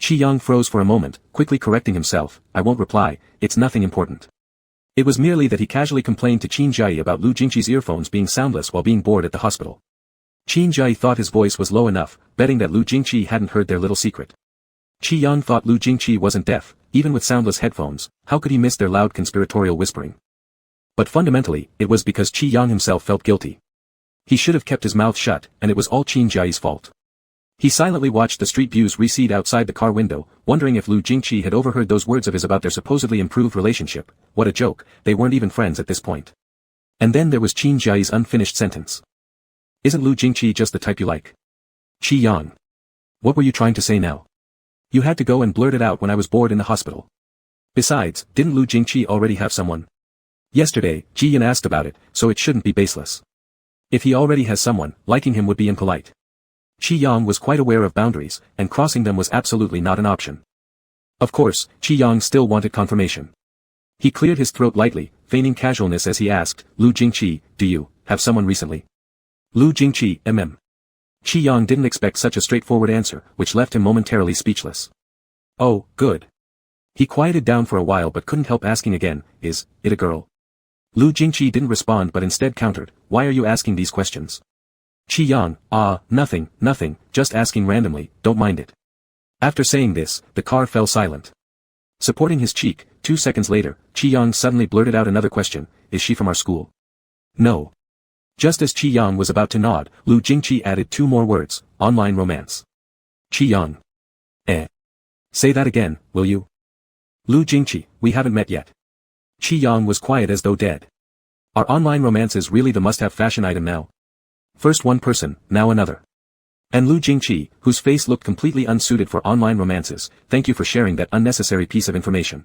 Qi Yang froze for a moment, quickly correcting himself, I won't reply, it's nothing important. It was merely that he casually complained to Qin Jai about Lu Jingqi's earphones being soundless while being bored at the hospital. Qin Jai thought his voice was low enough, betting that Lu Jingqi hadn't heard their little secret. Qi Yang thought Lu Jingqi wasn't deaf, even with soundless headphones, how could he miss their loud conspiratorial whispering? But fundamentally, it was because Qi Yang himself felt guilty. He should have kept his mouth shut, and it was all Qin Jai's fault. He silently watched the street views recede outside the car window, wondering if Lu Jingqi had overheard those words of his about their supposedly improved relationship. What a joke, they weren't even friends at this point. And then there was Qin Jai's unfinished sentence. Isn't Lu Jingqi just the type you like? Qi Yang. What were you trying to say now? You had to go and blurt it out when I was bored in the hospital. Besides, didn't Lu Jingqi already have someone? Yesterday, Ji Yan asked about it, so it shouldn't be baseless. If he already has someone, liking him would be impolite. Qi Yang was quite aware of boundaries, and crossing them was absolutely not an option. Of course, Qi Yang still wanted confirmation. He cleared his throat lightly, feigning casualness as he asked, Lu Jingqi, do you have someone recently? Lu Jingqi, Qi Yang didn't expect such a straightforward answer, which left him momentarily speechless. Oh, good. He quieted down for a while but couldn't help asking again, is it a girl? Lu Jingqi didn't respond but instead countered, why are you asking these questions? Qi Yang, nothing, just asking randomly, don't mind it. After saying this, the car fell silent. Supporting his cheek, 2 seconds later, Qi Yang suddenly blurted out another question, is she from our school? No. Just as Qi Yang was about to nod, Lu Jingqi added 2 more words, online romance. Qi Yang. Say that again, will you? Lu Jingqi, we haven't met yet. Qi Yang was quiet as though dead. Are online romances really the must-have fashion item now? First one person, now another. And Lu Jingqi, whose face looked completely unsuited for online romances, thank you for sharing that unnecessary piece of information.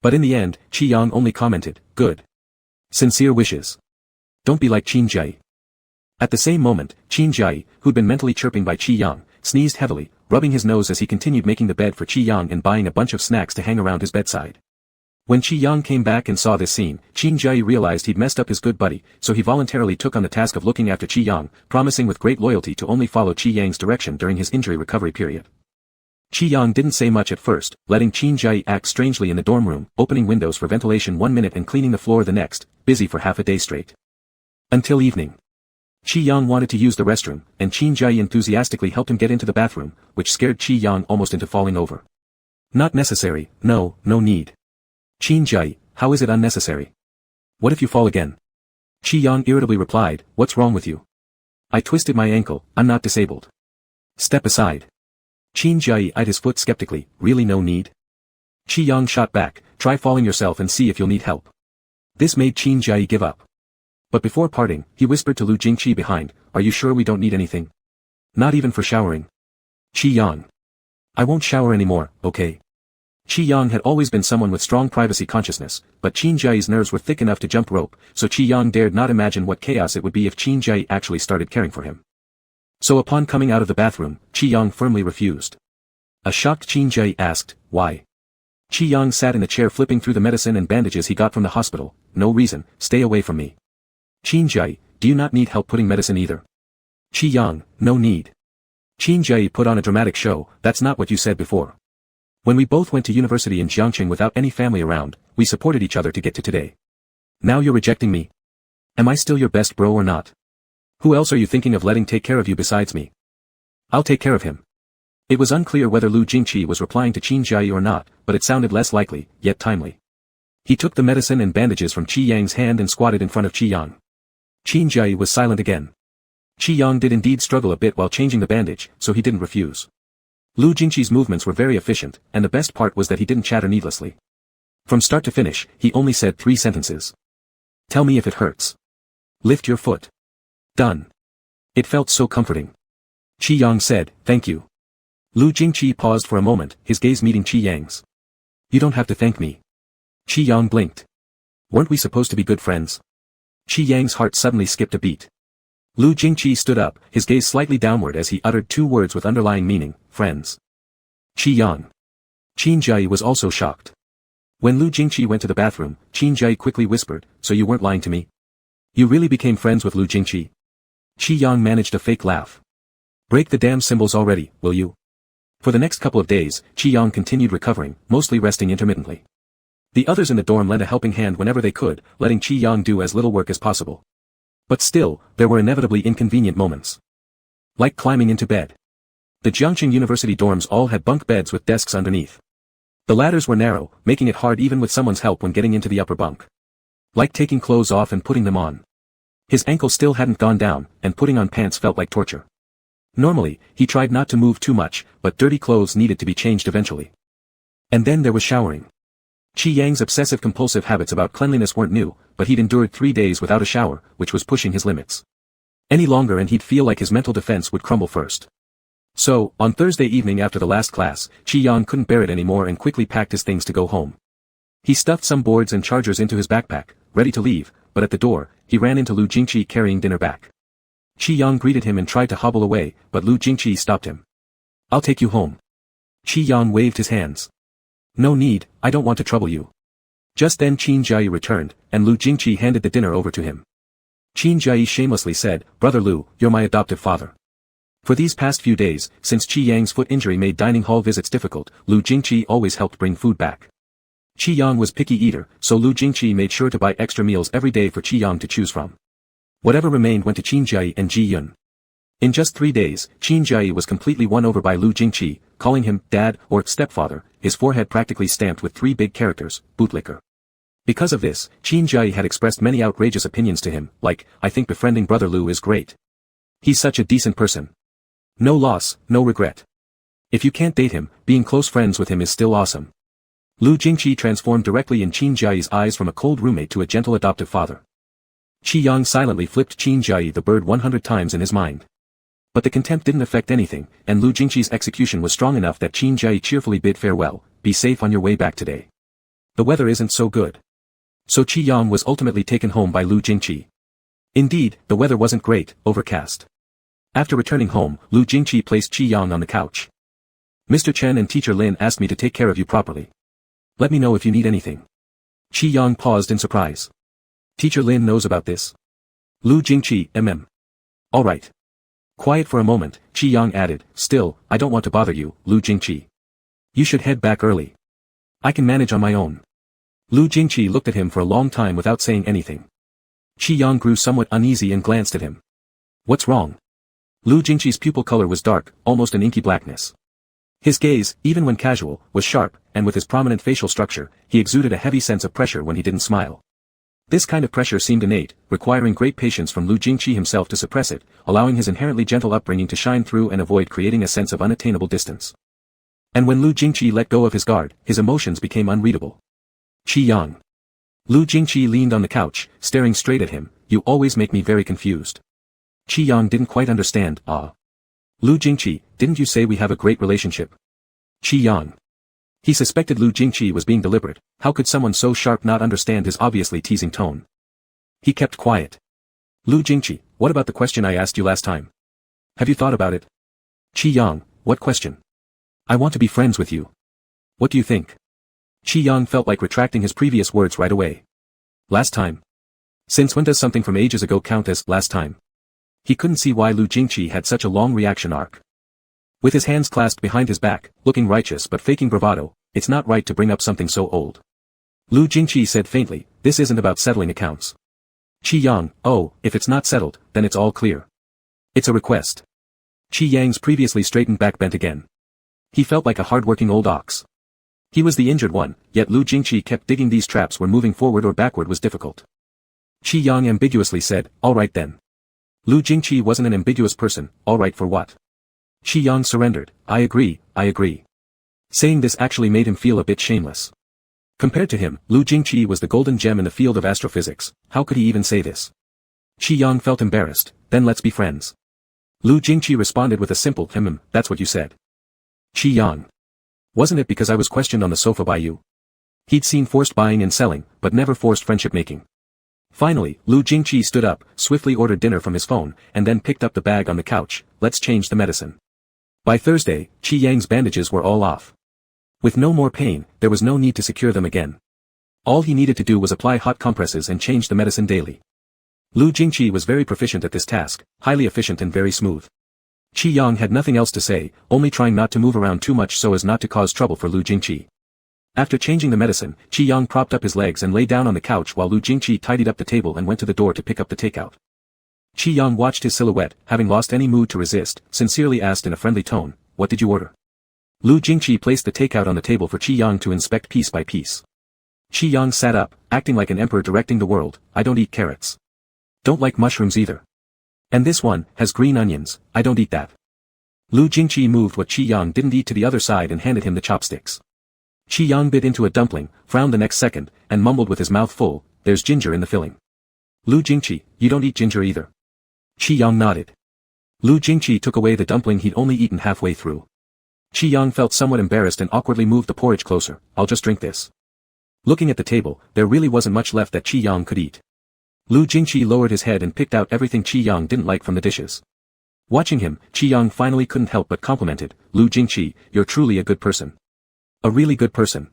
But in the end, Qi Yang only commented, good. Sincere wishes. Don't be like Qin Jai. At the same moment, Qin Jai, who'd been mentally chirping by Qi Yang, sneezed heavily, rubbing his nose as he continued making the bed for Qi Yang and buying a bunch of snacks to hang around his bedside. When Qi Yang came back and saw this scene, Qin Jai realized he'd messed up his good buddy, so he voluntarily took on the task of looking after Qi Yang, promising with great loyalty to only follow Qi Yang's direction during his injury recovery period. Qi Yang didn't say much at first, letting Qin Jai act strangely in the dorm room, opening windows for ventilation 1 minute and cleaning the floor the next, busy for half a day straight. Until evening. Qi Yang wanted to use the restroom, and Qin Jai enthusiastically helped him get into the bathroom, which scared Qi Yang almost into falling over. Not necessary, no need. Qin Jai, how is it unnecessary? What if you fall again? Qi Yang irritably replied, what's wrong with you? I twisted my ankle, I'm not disabled. Step aside. Qin Jai eyed his foot skeptically, really no need? Qi Yang shot back, try falling yourself and see if you'll need help. This made Qin Jai give up. But before parting, he whispered to Lu Jingqi behind, are you sure we don't need anything? Not even for showering. Qi Yang. I won't shower anymore, okay? Qi Yang had always been someone with strong privacy consciousness, but Qin Jai's nerves were thick enough to jump rope, so Qi Yang dared not imagine what chaos it would be if Qin Jai actually started caring for him. So upon coming out of the bathroom, Qi Yang firmly refused. A shocked Qin Jai asked, why? Qi Yang sat in the chair flipping through the medicine and bandages he got from the hospital, no reason, stay away from me. Qin Jai, do you not need help putting medicine either? Qi Yang, no need. Qin Jai put on a dramatic show, that's not what you said before. When we both went to university in Jiangcheng without any family around, we supported each other to get to today. Now you're rejecting me? Am I still your best bro or not? Who else are you thinking of letting take care of you besides me? I'll take care of him. It was unclear whether Lu Jingqi was replying to Qin Jiayi or not, but it sounded less likely, yet timely. He took the medicine and bandages from Qi Yang's hand and squatted in front of Qi Yang. Qin Jiayi was silent again. Qi Yang did indeed struggle a bit while changing the bandage, so he didn't refuse. Lu Jingqi's movements were very efficient, and the best part was that he didn't chatter needlessly. From start to finish, he only said 3 sentences. Tell me if it hurts. Lift your foot. Done. It felt so comforting. Qi Yang said, thank you. Lu Jingqi paused for a moment, his gaze meeting Qi Yang's. You don't have to thank me. Qi Yang blinked. Weren't we supposed to be good friends? Qi Yang's heart suddenly skipped a beat. Lu Jingqi stood up, his gaze slightly downward as he uttered 2 words with underlying meaning, friends. Qi Yang. Qin Jiayi was also shocked. When Lu Jingqi went to the bathroom, Qin Jiayi quickly whispered, so you weren't lying to me? You really became friends with Lu Jingqi? Qi Yang managed a fake laugh. Break the damn symbols already, will you? For the next couple of days, Qi Yang continued recovering, mostly resting intermittently. The others in the dorm lent a helping hand whenever they could, letting Qi Yang do as little work as possible. But still, there were inevitably inconvenient moments. Like climbing into bed. The Jiangcheng University dorms all had bunk beds with desks underneath. The ladders were narrow, making it hard even with someone's help when getting into the upper bunk. Like taking clothes off and putting them on. His ankle still hadn't gone down, and putting on pants felt like torture. Normally, he tried not to move too much, but dirty clothes needed to be changed eventually. And then there was showering. Qi Yang's obsessive-compulsive habits about cleanliness weren't new, but he'd endured 3 days without a shower, which was pushing his limits. Any longer and he'd feel like his mental defense would crumble first. So, on Thursday evening after the last class, Qi Yang couldn't bear it anymore and quickly packed his things to go home. He stuffed some boards and chargers into his backpack, ready to leave, but at the door, he ran into Lu Jingqi carrying dinner back. Qi Yang greeted him and tried to hobble away, but Lu Jingqi stopped him. I'll take you home. Qi Yang waved his hands. No need, I don't want to trouble you. Just then Qin Jiayi returned, and Lu Jingqi handed the dinner over to him. Qin Jiayi shamelessly said, Brother Lu, you're my adoptive father. For these past few days, since Qi Yang's foot injury made dining hall visits difficult, Lu Jingqi always helped bring food back. Qi Yang was picky eater, so Lu Jingqi made sure to buy extra meals every day for Qi Yang to choose from. Whatever remained went to Qin Jiayi and Ji Yun. In just 3 days, Qin Jiayi was completely won over by Lu Jingqi, calling him dad or stepfather, his forehead practically stamped with 3 big characters, bootlicker. Because of this, Qin Jiayi had expressed many outrageous opinions to him, like, I think befriending Brother Lu is great. He's such a decent person. No loss, no regret. If you can't date him, being close friends with him is still awesome. Lu Jingqi transformed directly in Qin Jiayi's eyes from a cold roommate to a gentle adoptive father. Qi Yang silently flipped Qin Jiayi the bird 100 times in his mind. But the contempt didn't affect anything, and Lu Jingqi's execution was strong enough that Qin Jiayi cheerfully bid farewell, be safe on your way back today. The weather isn't so good. So Qi Yang was ultimately taken home by Lu Jingqi. Indeed, the weather wasn't great, overcast. After returning home, Lu Jingqi placed Qi Yang on the couch. Mr. Chen and Teacher Lin asked me to take care of you properly. Let me know if you need anything. Qi Yang paused in surprise. Teacher Lin knows about this. Lu Jingqi, Alright. Quiet for a moment, Qi Yang added, still, I don't want to bother you, Lu Jingqi. You should head back early. I can manage on my own. Lu Jingqi looked at him for a long time without saying anything. Qi Yang grew somewhat uneasy and glanced at him. What's wrong? Lu Jingqi's pupil color was dark, almost an inky blackness. His gaze, even when casual, was sharp, and with his prominent facial structure, he exuded a heavy sense of pressure when he didn't smile. This kind of pressure seemed innate, requiring great patience from Lu Jingqi himself to suppress it, allowing his inherently gentle upbringing to shine through and avoid creating a sense of unattainable distance. And when Lu Jingqi let go of his guard, his emotions became unreadable. Qi Yang. Lu Jingqi leaned on the couch, staring straight at him, you always make me very confused. Qi Yang didn't quite understand, Lu Jingqi, didn't you say we have a great relationship? Qi Yang. He suspected Lu Jingqi was being deliberate, how could someone so sharp not understand his obviously teasing tone? He kept quiet. Lu Jingqi, what about the question I asked you last time? Have you thought about it? Qi Yang, what question? I want to be friends with you. What do you think? Qi Yang felt like retracting his previous words right away. Last time. Since when does something from ages ago count as last time? He couldn't see why Lu Jingqi had such a long reaction arc. With his hands clasped behind his back, looking righteous but faking bravado, it's not right to bring up something so old. Lu Jingqi said faintly, this isn't about settling accounts. Qi Yang, oh, if it's not settled, then it's all clear. It's a request. Qi Yang's previously straightened back bent again. He felt like a hard-working old ox. He was the injured one, yet Lu Jingqi kept digging these traps where moving forward or backward was difficult. Qi Yang ambiguously said, "All right then." Lu Jingqi wasn't an ambiguous person, all right for what? Qi Yang surrendered, I agree. Saying this actually made him feel a bit shameless. Compared to him, Lu Jingqi was the golden gem in the field of astrophysics, how could he even say this? Qi Yang felt embarrassed, then let's be friends. Lu Jingqi responded with a simple, that's what you said. Qi Yang. Wasn't it because I was questioned on the sofa by you? He'd seen forced buying and selling, but never forced friendship making. Finally, Lu Jingqi stood up, swiftly ordered dinner from his phone, and then picked up the bag on the couch, let's change the medicine. By Thursday, Qi Yang's bandages were all off. With no more pain, there was no need to secure them again. All he needed to do was apply hot compresses and change the medicine daily. Lu Jingqi was very proficient at this task, highly efficient and very smooth. Qi Yang had nothing else to say, only trying not to move around too much so as not to cause trouble for Lu Jingqi. After changing the medicine, Qi Yang propped up his legs and lay down on the couch while Lu Jingqi tidied up the table and went to the door to pick up the takeout. Qi Yang watched his silhouette, having lost any mood to resist, sincerely asked in a friendly tone, "What did you order?" Lu Jingqi placed the takeout on the table for Qi Yang to inspect piece by piece. Qi Yang sat up, acting like an emperor directing the world, "I don't eat carrots. Don't like mushrooms either. And this one has green onions, I don't eat that." Lu Jingqi moved what Qi Yang didn't eat to the other side and handed him the chopsticks. Qi Yang bit into a dumpling, frowned the next second, and mumbled with his mouth full, "There's ginger in the filling." "Lu Jingqi, you don't eat ginger either." Qi Yang nodded. Lu Jingqi took away the dumpling he'd only eaten halfway through. Qi Yang felt somewhat embarrassed and awkwardly moved the porridge closer, "I'll just drink this." Looking at the table, there really wasn't much left that Qi Yang could eat. Lu Jingqi lowered his head and picked out everything Qi Yang didn't like from the dishes. Watching him, Qi Yang finally couldn't help but complimented, "Lu Jingqi, you're truly a good person. A really good person."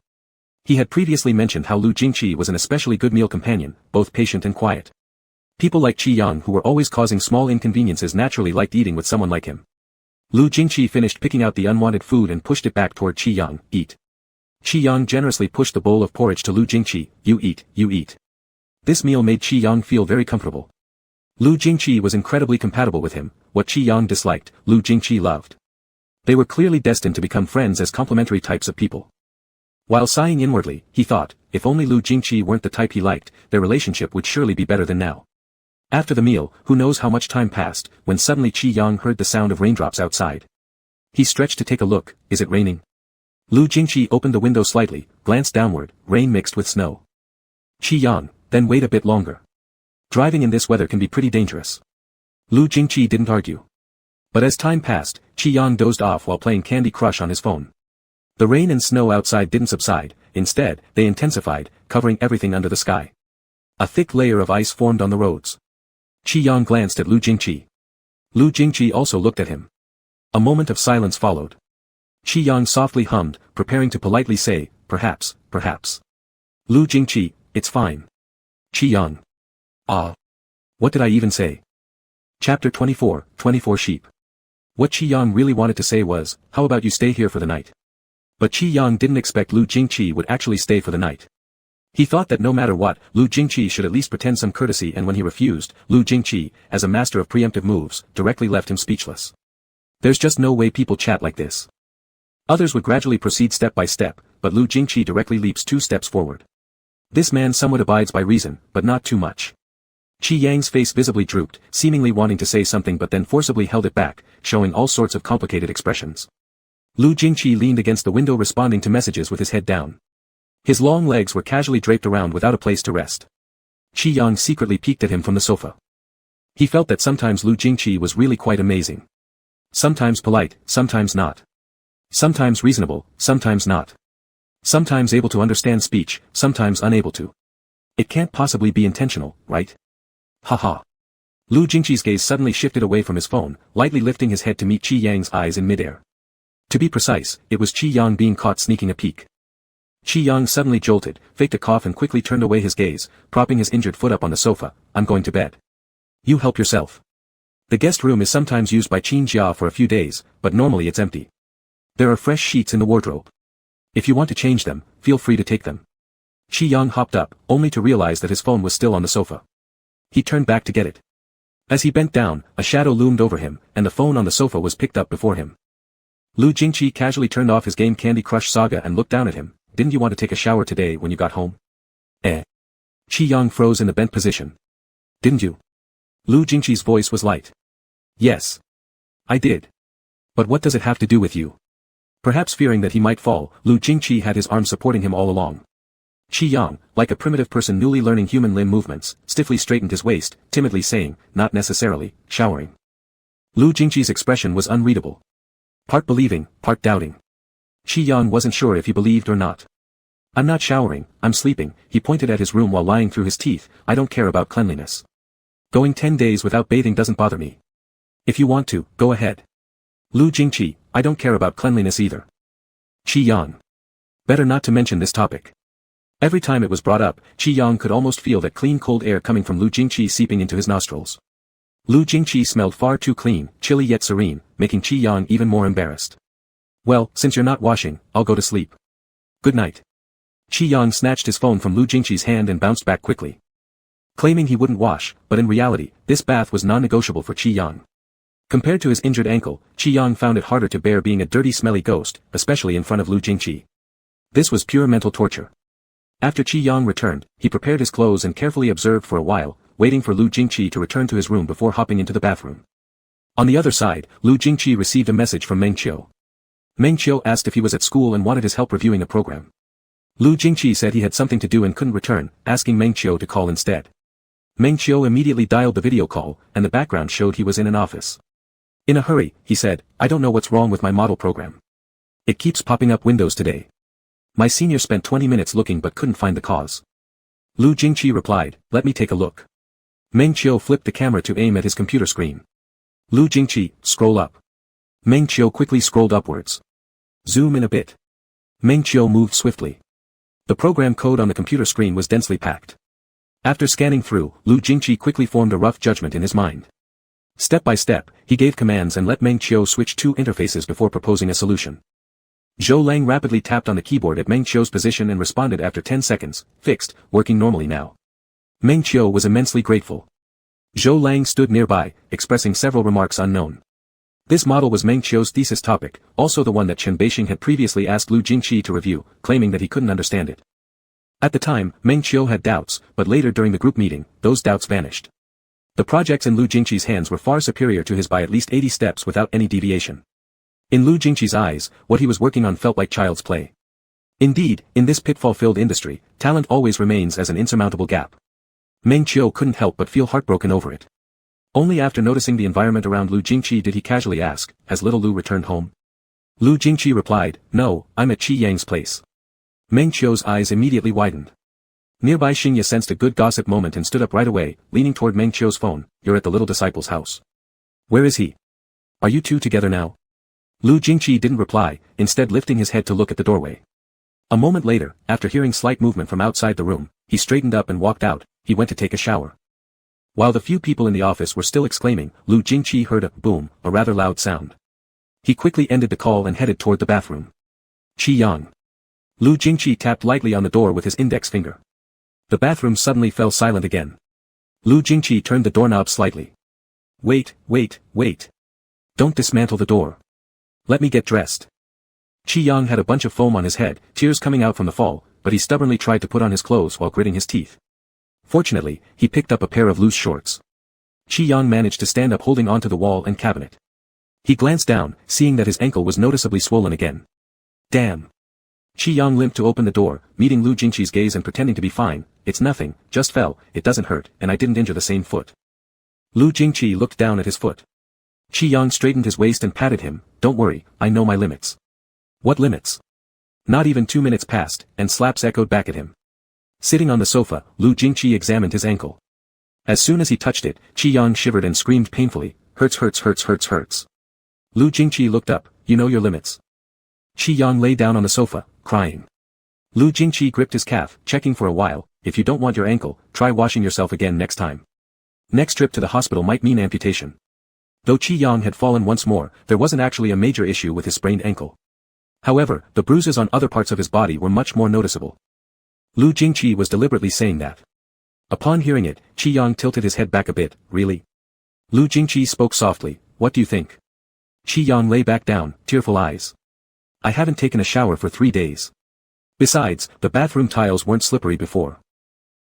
He had previously mentioned how Lu Jingqi was an especially good meal companion, both patient and quiet. People like Qi Yang who were always causing small inconveniences naturally liked eating with someone like him. Lu Jingqi finished picking out the unwanted food and pushed it back toward Qi Yang, "Eat." Qi Yang generously pushed the bowl of porridge to Lu Jingqi, "You eat, you eat." This meal made Qi Yang feel very comfortable. Lu Jingqi was incredibly compatible with him, what Qi Yang disliked, Lu Jingqi loved. They were clearly destined to become friends as complementary types of people. While sighing inwardly, he thought, if only Lu Jingqi weren't the type he liked, their relationship would surely be better than now. After the meal, who knows how much time passed, when suddenly Qi Yang heard the sound of raindrops outside. He stretched to take a look, is it raining? Lu Jingqi opened the window slightly, glanced downward, rain mixed with snow. Qi Yang, then wait a bit longer. Driving in this weather can be pretty dangerous. Lu Jingqi didn't argue. But as time passed, Qi Yang dozed off while playing Candy Crush on his phone. The rain and snow outside didn't subside, instead, they intensified, covering everything under the sky. A thick layer of ice formed on the roads. Qi Yang glanced at Lu Jingqi. Lu Jingqi also looked at him. A moment of silence followed. Qi Yang softly hummed, preparing to politely say, perhaps. Lu Jingqi, it's fine. Qi Yang. Ah. What did I even say? Chapter 24, 24 Sheep. What Qi Yang really wanted to say was, how about you stay here for the night? But Qi Yang didn't expect Lu Jingqi would actually stay for the night. He thought that no matter what, Lu Jingqi should at least pretend some courtesy, and when he refused, Lu Jingqi, as a master of preemptive moves, directly left him speechless. There's just no way people chat like this. Others would gradually proceed step by step, but Lu Jingqi directly leaps 2 steps forward. This man somewhat abides by reason, but not too much. Qi Yang's face visibly drooped, seemingly wanting to say something but then forcibly held it back, showing all sorts of complicated expressions. Lu Jingqi leaned against the window responding to messages with his head down. His long legs were casually draped around without a place to rest. Qi Yang secretly peeked at him from the sofa. He felt that sometimes Lu Jingqi was really quite amazing. Sometimes polite, sometimes not. Sometimes reasonable, sometimes not. Sometimes able to understand speech, sometimes unable to. It can't possibly be intentional, right? Haha. Lu Jingqi's gaze suddenly shifted away from his phone, lightly lifting his head to meet Qi Yang's eyes in midair. To be precise, it was Qi Yang being caught sneaking a peek. Qi Yang suddenly jolted, faked a cough and quickly turned away his gaze, propping his injured foot up on the sofa. "I'm going to bed. You help yourself." The guest room is sometimes used by Qin Jia for a few days, but normally it's empty. There are fresh sheets in the wardrobe. If you want to change them, feel free to take them. Qi Yang hopped up, only to realize that his phone was still on the sofa. He turned back to get it. As he bent down, a shadow loomed over him, and the phone on the sofa was picked up before him. Lu Jingqi casually turned off his game Candy Crush Saga and looked down at him. Didn't you want to take a shower today when you got home? Eh. Qi Yang froze in the bent position. Didn't you? Lu Jingqi's voice was light. Yes. I did. But what does it have to do with you? Perhaps fearing that he might fall, Lu Jingqi had his arm supporting him all along. Qi Yang, like a primitive person newly learning human limb movements, stiffly straightened his waist, timidly saying, not necessarily, showering. Lu Jingqi's expression was unreadable. Part believing, part doubting. Qi Yang wasn't sure if he believed or not. I'm not showering, I'm sleeping, he pointed at his room while lying through his teeth. I don't care about cleanliness. Going 10 days without bathing doesn't bother me. If you want to, go ahead. Lu Jingqi, I don't care about cleanliness either. Qi Yang. Better not to mention this topic. Every time it was brought up, Qi Yang could almost feel that clean cold air coming from Lu Jingqi seeping into his nostrils. Lu Jingqi smelled far too clean, chilly yet serene, making Qi Yang even more embarrassed. Well, since you're not washing, I'll go to sleep. Good night. Qi Yang snatched his phone from Lu Jingqi's hand and bounced back quickly. Claiming he wouldn't wash, but in reality, this bath was non-negotiable for Qi Yang. Compared to his injured ankle, Qi Yang found it harder to bear being a dirty smelly ghost, especially in front of Lu Jingqi. This was pure mental torture. After Qi Yang returned, he prepared his clothes and carefully observed for a while, waiting for Lu Jingqi to return to his room before hopping into the bathroom. On the other side, Lu Jingqi received a message from Meng Qiu. Meng Qiu asked if he was at school and wanted his help reviewing a program. Lu Jingqi said he had something to do and couldn't return, asking Meng Qiu to call instead. Meng Qiu immediately dialed the video call, and the background showed he was in an office. In a hurry, he said, I don't know what's wrong with my model program. It keeps popping up windows today. My senior spent 20 minutes looking but couldn't find the cause. Lu Jingqi replied, let me take a look. Meng Qiu flipped the camera to aim at his computer screen. Lu Jingqi, scroll up. Meng Qiu quickly scrolled upwards. Zoom in a bit. Meng Qiu moved swiftly. The program code on the computer screen was densely packed. After scanning through, Lu Jingqi quickly formed a rough judgment in his mind. Step by step, he gave commands and let Meng Qiu switch two interfaces before proposing a solution. Zhou Lang rapidly tapped on the keyboard at Meng Qiu's position and responded after 10 seconds, fixed, working normally now. Meng Qiu was immensely grateful. Zhou Lang stood nearby, expressing several remarks unknown. This model was Meng Qiu's thesis topic, also the one that Chen Beixing had previously asked Lu Jingqi to review, claiming that he couldn't understand it. At the time, Meng Qiu had doubts, but later during the group meeting, those doubts vanished. The projects in Lu Jingqi's hands were far superior to his by at least 80 steps without any deviation. In Lu Jingqi's eyes, what he was working on felt like child's play. Indeed, in this pitfall-filled industry, talent always remains as an insurmountable gap. Meng Qiu couldn't help but feel heartbroken over it. Only after noticing the environment around Lu Jingqi did he casually ask, has little Lu returned home? Lu Jingqi replied, no, I'm at Qi Yang's place. Meng Qiu's eyes immediately widened. Nearby Xingye sensed a good gossip moment and stood up right away, leaning toward Meng Qiu's phone. You're at the little disciple's house. Where is he? Are you two together now? Lu Jingqi didn't reply, instead lifting his head to look at the doorway. A moment later, after hearing slight movement from outside the room, he straightened up and walked out. He went to take a shower. While the few people in the office were still exclaiming, Lu Jingqi heard a boom, a rather loud sound. He quickly ended the call and headed toward the bathroom. Qi Yang. Lu Jingqi tapped lightly on the door with his index finger. The bathroom suddenly fell silent again. Lu Jingqi turned the doorknob slightly. Wait. Don't dismantle the door. Let me get dressed. Qi Yang had a bunch of foam on his head, tears coming out from the fall, but he stubbornly tried to put on his clothes while gritting his teeth. Fortunately, he picked up a pair of loose shorts. Qi Yang managed to stand up holding onto the wall and cabinet. He glanced down, seeing that his ankle was noticeably swollen again. Damn. Qi Yang limped to open the door, meeting Lu Jingqi's gaze and pretending to be fine. It's nothing, just fell, it doesn't hurt, and I didn't injure the same foot. Lu Jingqi looked down at his foot. Qi Yang straightened his waist and patted him. Don't worry, I know my limits. What limits? Not even 2 minutes passed, and slaps echoed back at him. Sitting on the sofa, Lu Jingqi examined his ankle. As soon as he touched it, Qi Yang shivered and screamed painfully, hurts. Lu Jingqi looked up, you know your limits. Qi Yang lay down on the sofa, crying. Lu Jingqi gripped his calf, checking for a while, if you don't want your ankle, try washing yourself again next time. Next trip to the hospital might mean amputation. Though Qi Yang had fallen once more, there wasn't actually a major issue with his sprained ankle. However, the bruises on other parts of his body were much more noticeable. Lu Jingqi was deliberately saying that. Upon hearing it, Qi Yang tilted his head back a bit. Really? Lu Jingqi spoke softly, what do you think? Qi Yang lay back down, tearful eyes. I haven't taken a shower for 3 days. Besides, the bathroom tiles weren't slippery before.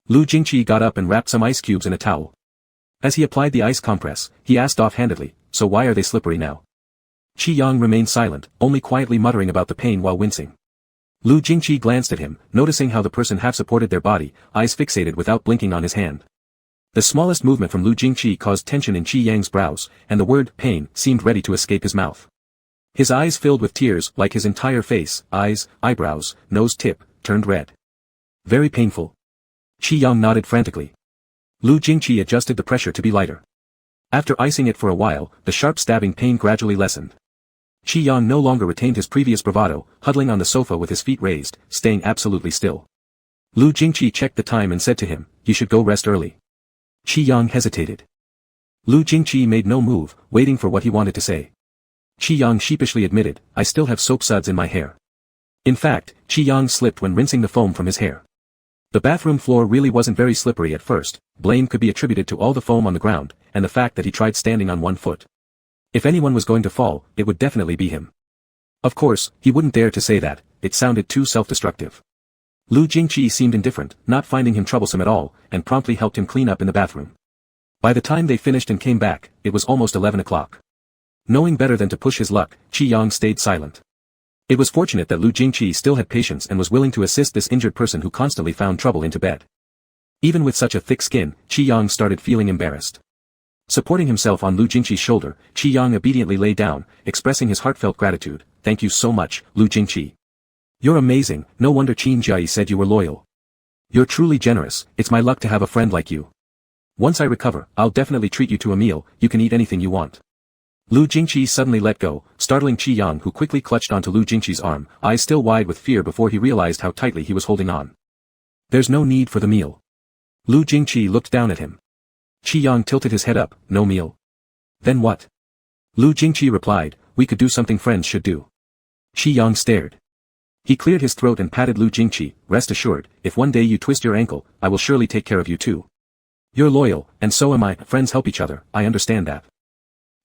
Lu Jingqi got up and wrapped some ice cubes in a towel. As he applied the ice compress, he asked offhandedly, so why are they slippery now? Qi Yang remained silent, only quietly muttering about the pain while wincing. Lu Jingqi glanced at him, noticing how the person half supported their body, eyes fixated without blinking on his hand. The smallest movement from Lu Jingqi caused tension in Qi Yang's brows, and the word pain seemed ready to escape his mouth. His eyes filled with tears, like his entire face, eyes, eyebrows, nose tip, turned red. Very painful. Qi Yang nodded frantically. Lu Jingqi adjusted the pressure to be lighter. After icing it for a while, the sharp stabbing pain gradually lessened. Qi Yang no longer retained his previous bravado, huddling on the sofa with his feet raised, staying absolutely still. Lu Jingqi checked the time and said to him, "You should go rest early." Qi Yang hesitated. Lu Jingqi made no move, waiting for what he wanted to say. Qi Yang sheepishly admitted, "I still have soap suds in my hair." In fact, Qi Yang slipped when rinsing the foam from his hair. The bathroom floor really wasn't very slippery at first. Blame could be attributed to all the foam on the ground, and the fact that he tried standing on one foot. If anyone was going to fall, it would definitely be him. Of course, he wouldn't dare to say that, it sounded too self-destructive. Lu Jingqi seemed indifferent, not finding him troublesome at all, and promptly helped him clean up in the bathroom. By the time they finished and came back, it was almost 11 o'clock. Knowing better than to push his luck, Qi Yang stayed silent. It was fortunate that Lu Jingqi still had patience and was willing to assist this injured person who constantly found trouble into bed. Even with such a thick skin, Qi Yang started feeling embarrassed. Supporting himself on Lu Jingqi's shoulder, Qi Yang obediently lay down, expressing his heartfelt gratitude. "Thank you so much, Lu Jingqi. You're amazing, no wonder Qin Jia said you were loyal. You're truly generous, it's my luck to have a friend like you. Once I recover, I'll definitely treat you to a meal, you can eat anything you want." Lu Jingqi suddenly let go, startling Qi Yang who quickly clutched onto Lu Jingqi's arm, eyes still wide with fear before he realized how tightly he was holding on. "There's no need for the meal." Lu Jingqi looked down at him. Qi Yang tilted his head up, "No meal? Then what?" Lu Jingqi replied, "We could do something friends should do." Qi Yang stared. He cleared his throat and patted Lu Jingqi, "Rest assured, if one day you twist your ankle, I will surely take care of you too. You're loyal, and so am I, friends help each other, I understand that."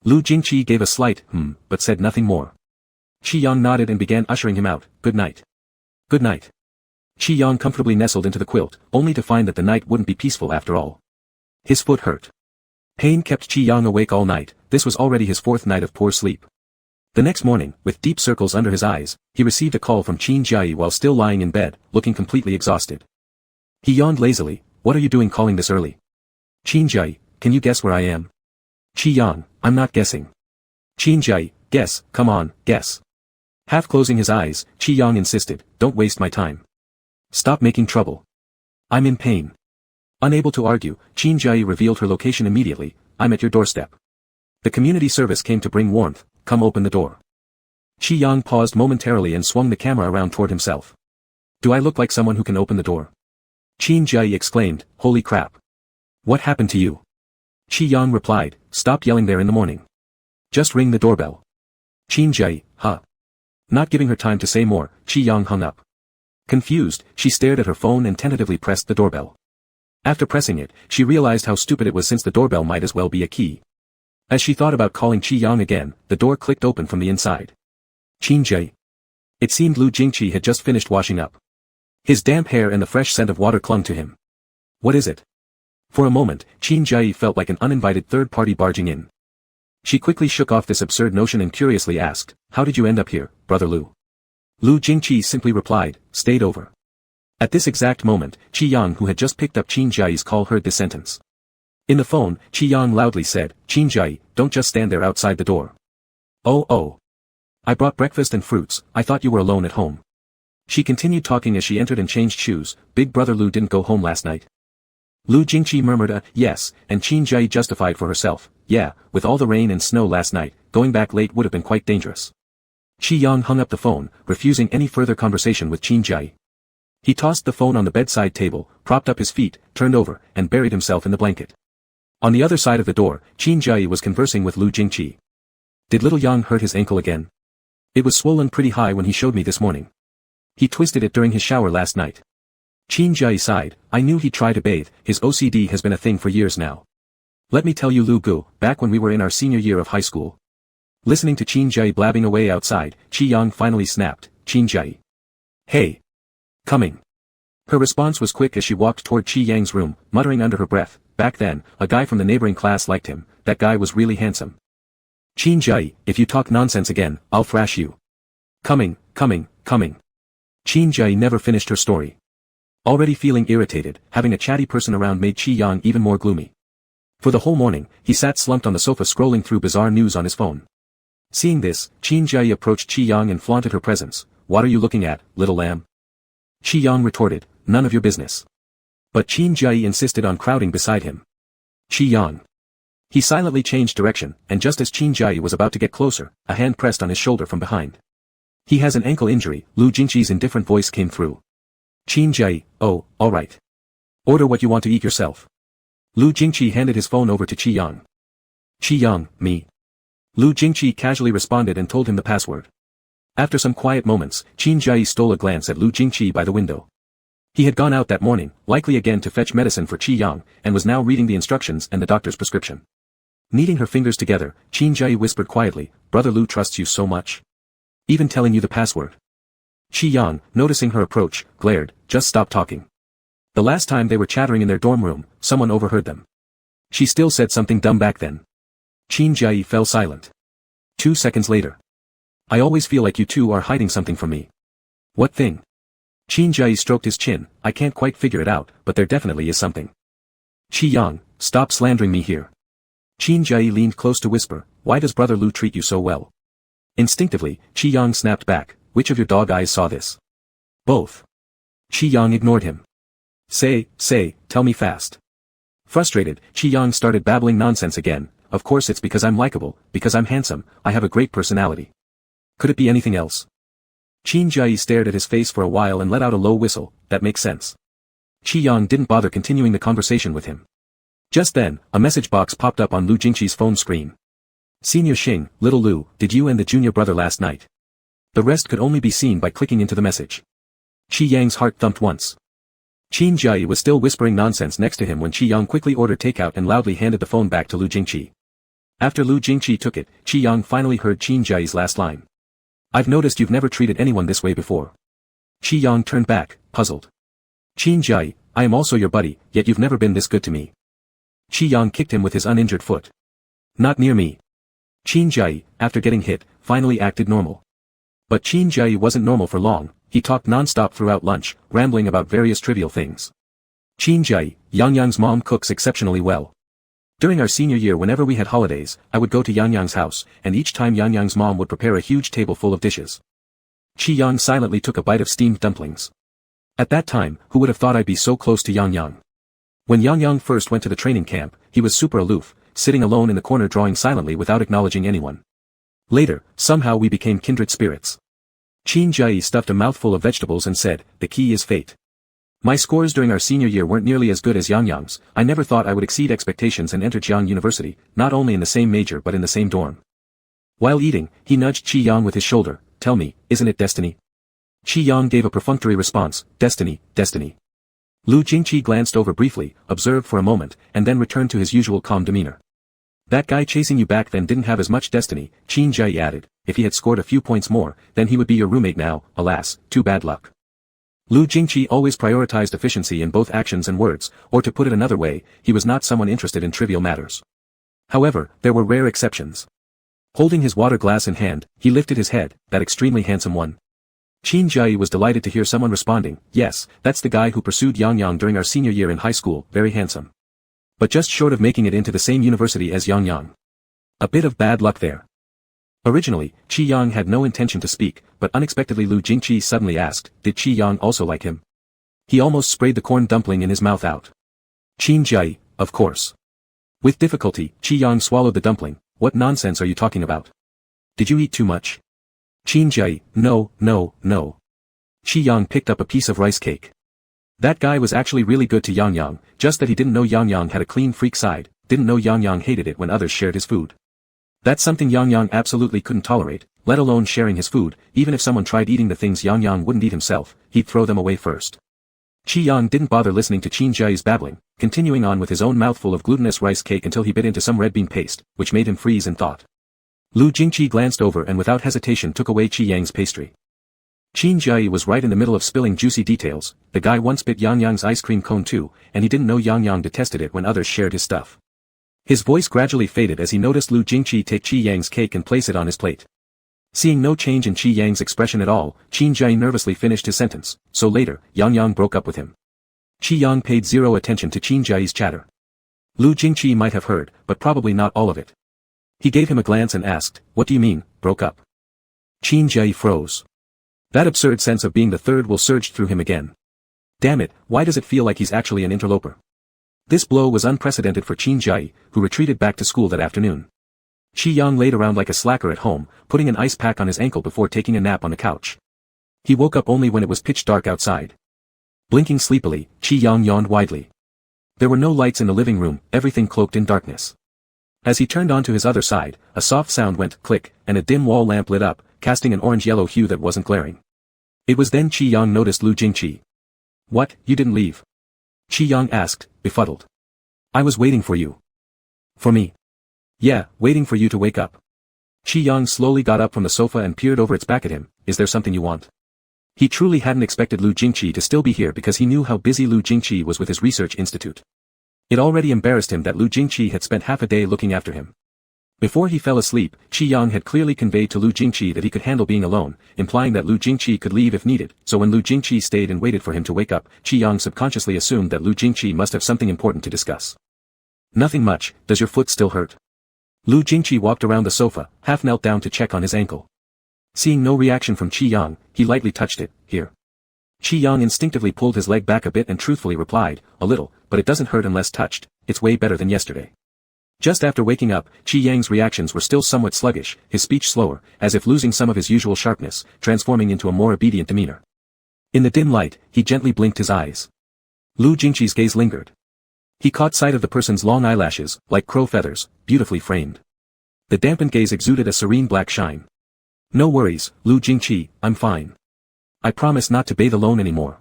Lu Jingqi gave a slight, but said nothing more. Qi Yang nodded and began ushering him out, "Good night." "Good night." Qi Yang comfortably nestled into the quilt, only to find that the night wouldn't be peaceful after all. His foot hurt. Pain kept Qi Yang awake all night, this was already his 4th night of poor sleep. The next morning, with deep circles under his eyes, he received a call from Qin Jia while still lying in bed, looking completely exhausted. He yawned lazily, "What are you doing calling this early?" "Qin Jia, can you guess where I am?" Qi Yang, "I'm not guessing." "Qin Jia, guess, come on, guess." Half closing his eyes, Qi Yang insisted, "Don't waste my time. Stop making trouble. I'm in pain." Unable to argue, Qin Jia revealed her location immediately, "I'm at your doorstep. The community service came to bring warmth, come open the door." Qi Yang paused momentarily and swung the camera around toward himself. "Do I look like someone who can open the door?" Qin Jia exclaimed, "Holy crap. What happened to you?" Qi Yang replied, "Stop yelling there in the morning. Just ring the doorbell." Qin Jia, "Huh?" Not giving her time to say more, Qi Yang hung up. Confused, she stared at her phone and tentatively pressed the doorbell. After pressing it, she realized how stupid it was since the doorbell might as well be a key. As she thought about calling Qi Yang again, the door clicked open from the inside. "Qin Jia." It seemed Lu Jingqi had just finished washing up. His damp hair and the fresh scent of water clung to him. "What is it?" For a moment, Qin Jia felt like an uninvited third party barging in. She quickly shook off this absurd notion and curiously asked, "How did you end up here, Brother Lu?" Lu Jingqi simply replied, "Stayed over." At this exact moment, Qi Yang who had just picked up Qin Jia's call heard this sentence. In the phone, Qi Yang loudly said, "Qin Jia, don't just stand there outside the door. Oh. I brought breakfast and fruits, I thought you were alone at home." She continued talking as she entered and changed shoes, "Big brother Lu didn't go home last night?" Lu Jingqi murmured a yes, and Qin Jia justified for herself, "Yeah, with all the rain and snow last night, going back late would have been quite dangerous." Qi Yang hung up the phone, refusing any further conversation with Qin Jia. He tossed the phone on the bedside table, propped up his feet, turned over, and buried himself in the blanket. On the other side of the door, Qin Jia was conversing with Lu Jingqi. "Did little Yang hurt his ankle again? It was swollen pretty high when he showed me this morning. He twisted it during his shower last night." Qin Jia sighed, "I knew he'd try to bathe, his OCD has been a thing for years now. Let me tell you Lu Gu, back when we were in our senior year of high school. Listening to Qin Jai blabbing away outside, Qi Yang finally snapped, "Qin Jai. Hey. Coming." Her response was quick as she walked toward Qi Yang's room, muttering under her breath, "Back then, a guy from the neighboring class liked him, that guy was really handsome. Qin Jai, if you talk nonsense again, I'll thrash you." Coming. Qin Jai never finished her story. Already feeling irritated, having a chatty person around made Qi Yang even more gloomy. For the whole morning, he sat slumped on the sofa scrolling through bizarre news on his phone. Seeing this, Qin Jai approached Qi Yang and flaunted her presence. "What are you looking at, little lamb?" Qi Yang retorted, "None of your business." But Qin Jai insisted on crowding beside him. "Qi Yang." He silently changed direction, and just as Qin Jai was about to get closer, a hand pressed on his shoulder from behind. "He has an ankle injury," Lu Jingqi's indifferent voice came through. Qin Jai, "Oh, all right. Order what you want to eat yourself." Lu Jingqi handed his phone over to Qi Yang. "Qi Yang, me." Lu Jingqi casually responded and told him the password. After some quiet moments, Qin Jai stole a glance at Lu Jingqi by the window. He had gone out that morning, likely again to fetch medicine for Qi Yang, and was now reading the instructions and the doctor's prescription. Kneading her fingers together, Qin Jai whispered quietly, "Brother Lu trusts you so much. Even telling you the password." Qi Yang, noticing her approach, glared, "Just stop talking." The last time they were chattering in their dorm room, someone overheard them. She still said something dumb back then. Qin Jai fell silent. 2 seconds later. "I always feel like you two are hiding something from me." "What thing?" Qin Jai stroked his chin, "I can't quite figure it out, but there definitely is something." "Qi Yang, stop slandering me here." Qin Jai leaned close to whisper, "Why does Brother Lu treat you so well?" Instinctively, Qi Yang snapped back, "Which of your dog eyes saw this?" "Both." Qi Yang ignored him. Say, tell me fast." Frustrated, Qi Yang started babbling nonsense again. "Of course it's because I'm likable, because I'm handsome, I have a great personality. Could it be anything else?" Qin Jai stared at his face for a while and let out a low whistle. "That makes sense." Qi Yang didn't bother continuing the conversation with him. Just then, a message box popped up on Lu Jingqi's phone screen. "Senior Xing, little Lu, did you and the junior brother last night?" The rest could only be seen by clicking into the message. Qi Yang's heart thumped once. Qin Jai was still whispering nonsense next to him when Qi Yang quickly ordered takeout and loudly handed the phone back to Lu Jingqi. After Lu Jingqi took it, Qi Yang finally heard Qin Jai's last line. "I've noticed you've never treated anyone this way before." Qi Yang turned back, puzzled. "Qin Jai, I am also your buddy, yet you've never been this good to me." Qi Yang kicked him with his uninjured foot. "Not near me." Qin Jai, after getting hit, finally acted normal. But Qin Jai wasn't normal for long. He talked non-stop throughout lunch, rambling about various trivial things. "Qin Jai, Yang Yang's mom cooks exceptionally well. During our senior year whenever we had holidays, I would go to Yang Yang's house, and each time Yang Yang's mom would prepare a huge table full of dishes." Qi Yang silently took a bite of steamed dumplings. At that time, who would have thought I'd be so close to Yang Yang? When Yang Yang first went to the training camp, he was super aloof, sitting alone in the corner drawing silently without acknowledging anyone. Later, somehow we became kindred spirits. Qin Jai stuffed a mouthful of vegetables and said, "The key is fate." My scores during our senior year weren't nearly as good as Yang Yang's. I never thought I would exceed expectations and enter Jiangcheng University, not only in the same major but in the same dorm. While eating, he nudged Qi Yang with his shoulder. "Tell me, isn't it destiny?" Qi Yang gave a perfunctory response, "Destiny, destiny." Lu Jingqi glanced over briefly, observed for a moment, and then returned to his usual calm demeanor. "That guy chasing you back then didn't have as much destiny," Qin Jai added. "If he had scored a few points more, then he would be your roommate now. Alas, too bad luck." Lu Jingqi always prioritized efficiency in both actions and words, or to put it another way, he was not someone interested in trivial matters. However, there were rare exceptions. Holding his water glass in hand, he lifted his head, "That extremely handsome one." Qin Jai was delighted to hear someone responding, "Yes, that's the guy who pursued Yang Yang during our senior year in high school, very handsome. But just short of making it into the same university as Yang Yang. A bit of bad luck there." Originally, Qi Yang had no intention to speak, but unexpectedly Lu Jingqi suddenly asked, "Did Qi Yang also like him?" He almost sprayed the corn dumpling in his mouth out. "Qin Jai, of course." With difficulty, Qi Yang swallowed the dumpling. "What nonsense are you talking about? Did you eat too much?" Qin Jai, no. Qi Yang picked up a piece of rice cake. That guy was actually really good to Yang Yang, just that he didn't know Yang Yang had a clean freak side, didn't know Yang Yang hated it when others shared his food. That's something Yang Yang absolutely couldn't tolerate, let alone sharing his food. Even if someone tried eating the things Yang Yang wouldn't eat himself, he'd throw them away first. Qi Yang didn't bother listening to Qin Jai's babbling, continuing on with his own mouthful of glutinous rice cake until he bit into some red bean paste, which made him freeze in thought. Lu Jingqi glanced over and without hesitation took away Qi Yang's pastry. Qin Jiayi was right in the middle of spilling juicy details. The guy once bit Yang Yang's ice cream cone too, and he didn't know Yang Yang detested it when others shared his stuff. His voice gradually faded as he noticed Lu Jingqi take Qi Yang's cake and place it on his plate. Seeing no change in Qi Yang's expression at all, Qin Jiayi nervously finished his sentence. So later, Yang Yang broke up with him. Qi Yang paid zero attention to Qin Jiayi's chatter. Lu Jingqi might have heard, but probably not all of it. He gave him a glance and asked, "What do you mean, broke up?" Qin Jiayi froze. That absurd sense of being the third will surged through him again. Damn it, why does it feel like he's actually an interloper? This blow was unprecedented for Qin Jiayi, who retreated back to school that afternoon. Qi Yang laid around like a slacker at home, putting an ice pack on his ankle before taking a nap on the couch. He woke up only when it was pitch dark outside. Blinking sleepily, Qi Yang yawned widely. There were no lights in the living room, everything cloaked in darkness. As he turned onto his other side, a soft sound went click, and a dim wall lamp lit up, casting an orange-yellow hue that wasn't glaring. It was then Qi Yang noticed Lu Jingqi. "What, you didn't leave?" Qi Yang asked, befuddled. "I was waiting for you." "For me?" "Yeah, waiting for you to wake up." Qi Yang slowly got up from the sofa and peered over its back at him. "Is there something you want?" He truly hadn't expected Lu Jingqi to still be here because he knew how busy Lu Jingqi was with his research institute. It already embarrassed him that Lu Jingqi had spent half a day looking after him. Before he fell asleep, Qi Yang had clearly conveyed to Lu Jingqi that he could handle being alone, implying that Lu Jingqi could leave if needed, so when Lu Jingqi stayed and waited for him to wake up, Qi Yang subconsciously assumed that Lu Jingqi must have something important to discuss. "Nothing much, does your foot still hurt?" Lu Jingqi walked around the sofa, half knelt down to check on his ankle. Seeing no reaction from Qi Yang, he lightly touched it. "Here." Qi Yang instinctively pulled his leg back a bit and truthfully replied, "A little, but it doesn't hurt unless touched. It's way better than yesterday." Just after waking up, Qi Yang's reactions were still somewhat sluggish, his speech slower, as if losing some of his usual sharpness, transforming into a more obedient demeanor. In the dim light, he gently blinked his eyes. Lu Jingqi's gaze lingered. He caught sight of the person's long eyelashes, like crow feathers, beautifully framed. The dampened gaze exuded a serene black shine. "No worries, Lu Jingqi, I'm fine. I promise not to bathe alone anymore."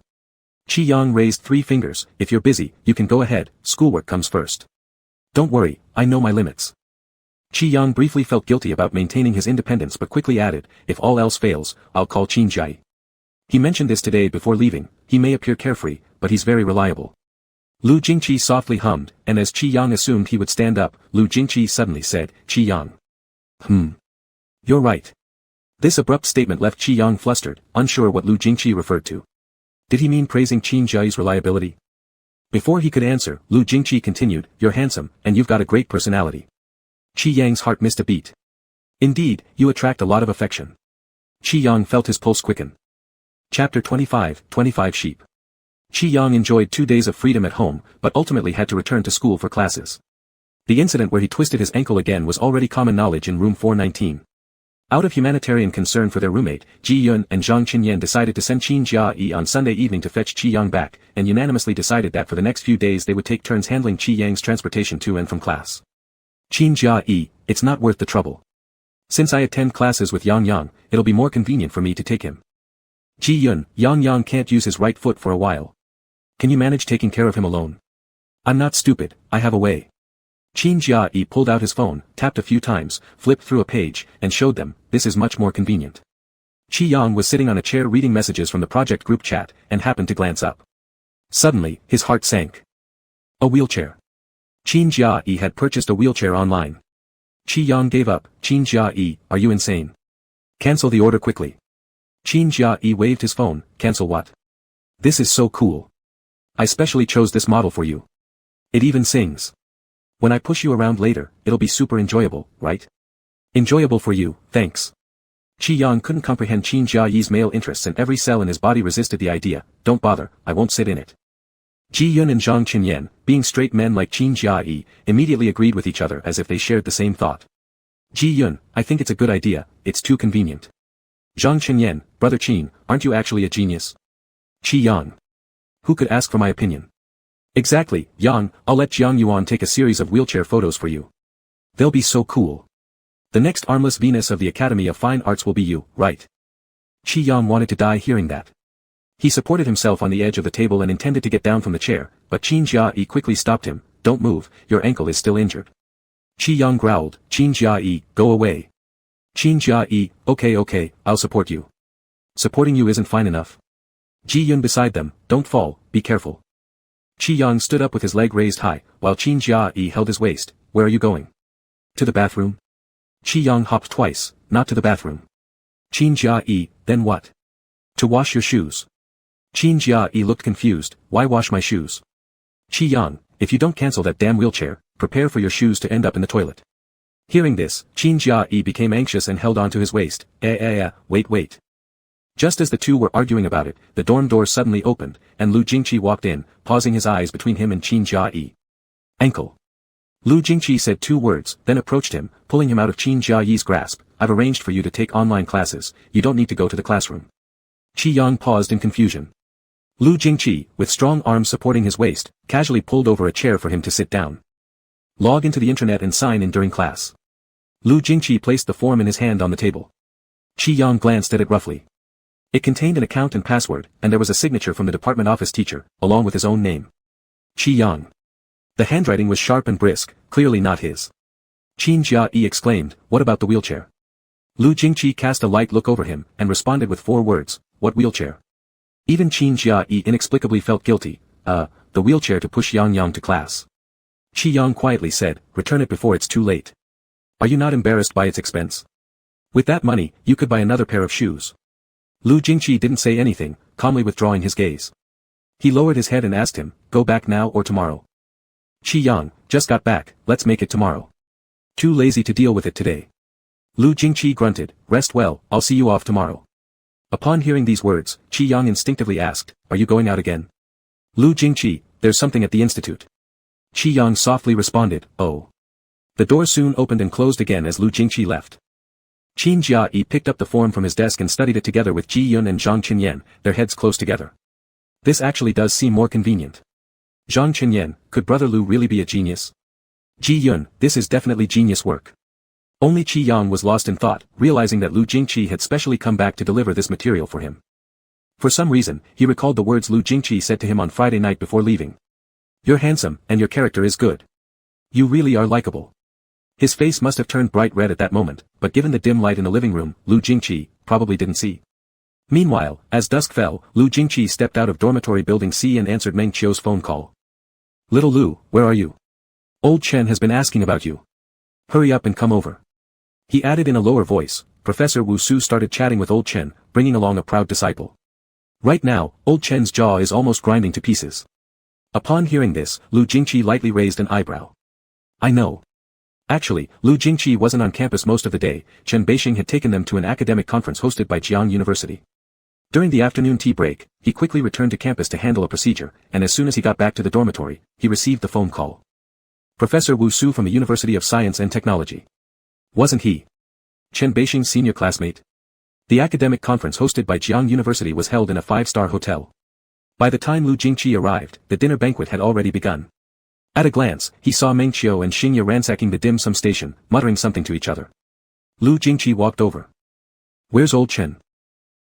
Qi Yang raised 3 fingers. "If you're busy, you can go ahead, schoolwork comes first." "Don't worry, I know my limits." Qi Yang briefly felt guilty about maintaining his independence but quickly added, "If all else fails, I'll call Qin Jiayi." He mentioned this today before leaving. He may appear carefree, but he's very reliable. Lu Jingqi softly hummed, and as Qi Yang assumed he would stand up, Lu Jingqi suddenly said, "Qi Yang. You're right." This abrupt statement left Qi Yang flustered, unsure what Lu Jingqi referred to. Did he mean praising Qin Jiayi's reliability? Before he could answer, Lu Jingqi continued, "You're handsome, and you've got a great personality." Qi Yang's heart missed a beat. "Indeed, you attract a lot of affection." Qi Yang felt his pulse quicken. Chapter 25 Sheep. Qi Yang enjoyed 2 days of freedom at home, but ultimately had to return to school for classes. The incident where he twisted his ankle again was already common knowledge in room 419. Out of humanitarian concern for their roommate, Ji Yun and Zhang Qinyan decided to send Qin Jiayi on Sunday evening to fetch Qi Yang back, and unanimously decided that for the next few days they would take turns handling Qi Yang's transportation to and from class. "Qin Jiayi, it's not worth the trouble. Since I attend classes with Yang Yang, it'll be more convenient for me to take him." "Ji Yun, Yang Yang can't use his right foot for a while. Can you manage taking care of him alone?" "I'm not stupid, I have a way." Qin Jiayi pulled out his phone, tapped a few times, flipped through a page, and showed them, "This is much more convenient." Qi Yang was sitting on a chair reading messages from the project group chat, and happened to glance up. Suddenly, his heart sank. A wheelchair. Qin Jiayi had purchased a wheelchair online. Qi Yang gave up. "Qin Jiayi, are you insane? Cancel the order quickly." Qin Jiayi waved his phone. "Cancel what? This is so cool. I specially chose this model for you. It even sings. When I push you around later, it'll be super enjoyable, right?" "Enjoyable for you, thanks." Qi Yang couldn't comprehend Qin Jiayi's male interests and every cell in his body resisted the idea. "Don't bother, I won't sit in it." Ji Yun and Zhang Qinyan, being straight men like Qin Jiayi, immediately agreed with each other as if they shared the same thought. "Ji Yun, I think it's a good idea, it's too convenient." Zhang Qinyan, "Brother Qin, aren't you actually a genius?" Qi Yang. "Who could ask for my opinion?" "Exactly, Yang, I'll let Jiang Yuan take a series of wheelchair photos for you. They'll be so cool. The next armless Venus of the Academy of Fine Arts will be you, right?" Qi Yang wanted to die hearing that. He supported himself on the edge of the table and intended to get down from the chair, but Qin Jiayi quickly stopped him. "Don't move, your ankle is still injured." Qi Yang growled, "Qin Jiayi, go away. Qin Jia-yi, okay, I'll support you. Supporting you isn't fine enough. Ji Yun beside them, don't fall, be careful. Qi Yang stood up with his leg raised high, while Qin Jia-yi held his waist. Where are you going? To the bathroom? Qi Yang hopped twice, not to the bathroom. Qin Jia-yi, then what? To wash your shoes. Qin Jia-yi looked confused, why wash my shoes? Qi Yang, if you don't cancel that damn wheelchair, prepare for your shoes to end up in the toilet. Hearing this, Qin Jia-yi became anxious and held on to his waist. Wait. Just as the two were arguing about it, the dorm door suddenly opened, and Lu Jingqi walked in, pausing his eyes between him and Qin Jia-yi. Ankle. Lu Jingqi said 2 words, then approached him, pulling him out of Qin Jia-yi's grasp. I've arranged for you to take online classes, you don't need to go to the classroom. Qi Yang paused in confusion. Lu Jingqi, with strong arms supporting his waist, casually pulled over a chair for him to sit down. Log into the internet and sign in during class. Lu Jingqi placed the form in his hand on the table. Qi Yang glanced at it roughly. It contained an account and password, and there was a signature from the department office teacher, along with his own name. Qi Yang. The handwriting was sharp and brisk, clearly not his. Qin Jia-yi exclaimed, what about the wheelchair? Lu Jingqi cast a light look over him, and responded with 4 words, what wheelchair? Even Qin Jia-yi inexplicably felt guilty, the wheelchair to push Yang to class. Qi Yang quietly said, return it before it's too late. Are you not embarrassed by its expense? With that money, you could buy another pair of shoes. Lu Jingqi didn't say anything, calmly withdrawing his gaze. He lowered his head and asked him, go back now or tomorrow? Qi Yang, just got back, let's make it tomorrow. Too lazy to deal with it today. Lu Jingqi grunted, rest well, I'll see you off tomorrow. Upon hearing these words, Qi Yang instinctively asked, are you going out again? Lu Jingqi, there's something at the institute. Qi Yang softly responded, oh. The door soon opened and closed again as Lu Jingqi left. Qin Jia-yi picked up the form from his desk and studied it together with Ji Yun and Zhang Chenyan, their heads close together. This actually does seem more convenient. Zhang Chenyan, could Brother Lu really be a genius? Ji Yun, this is definitely genius work. Only Qi Yang was lost in thought, realizing that Lu Jingqi had specially come back to deliver this material for him. For some reason, he recalled the words Lu Jingqi said to him on Friday night before leaving. You're handsome, and your character is good. You really are likable. His face must have turned bright red at that moment, but given the dim light in the living room, Lu Jingqi probably didn't see. Meanwhile, as dusk fell, Lu Jingqi stepped out of dormitory building C and answered Meng Qiu's phone call. Little Lu, where are you? Old Chen has been asking about you. Hurry up and come over. He added in a lower voice. Professor Wu Su started chatting with Old Chen, bringing along a proud disciple. Right now, Old Chen's jaw is almost grinding to pieces. Upon hearing this, Lu Jingqi lightly raised an eyebrow. I know. Actually, Lu Jingqi wasn't on campus most of the day. Chen Beixing had taken them to an academic conference hosted by Jiangcheng University. During the afternoon tea break, he quickly returned to campus to handle a procedure, and as soon as he got back to the dormitory, he received the phone call. Professor Wu Su from the University of Science and Technology. Wasn't he Chen Beixing's senior classmate? The academic conference hosted by Jiangcheng University was held in a 5-star hotel. By the time Lu Jingqi arrived, the dinner banquet had already begun. At a glance, he saw Meng Qiu and Xingye ransacking the dim sum station, muttering something to each other. Lu Jingqi walked over. Where's Old Chen?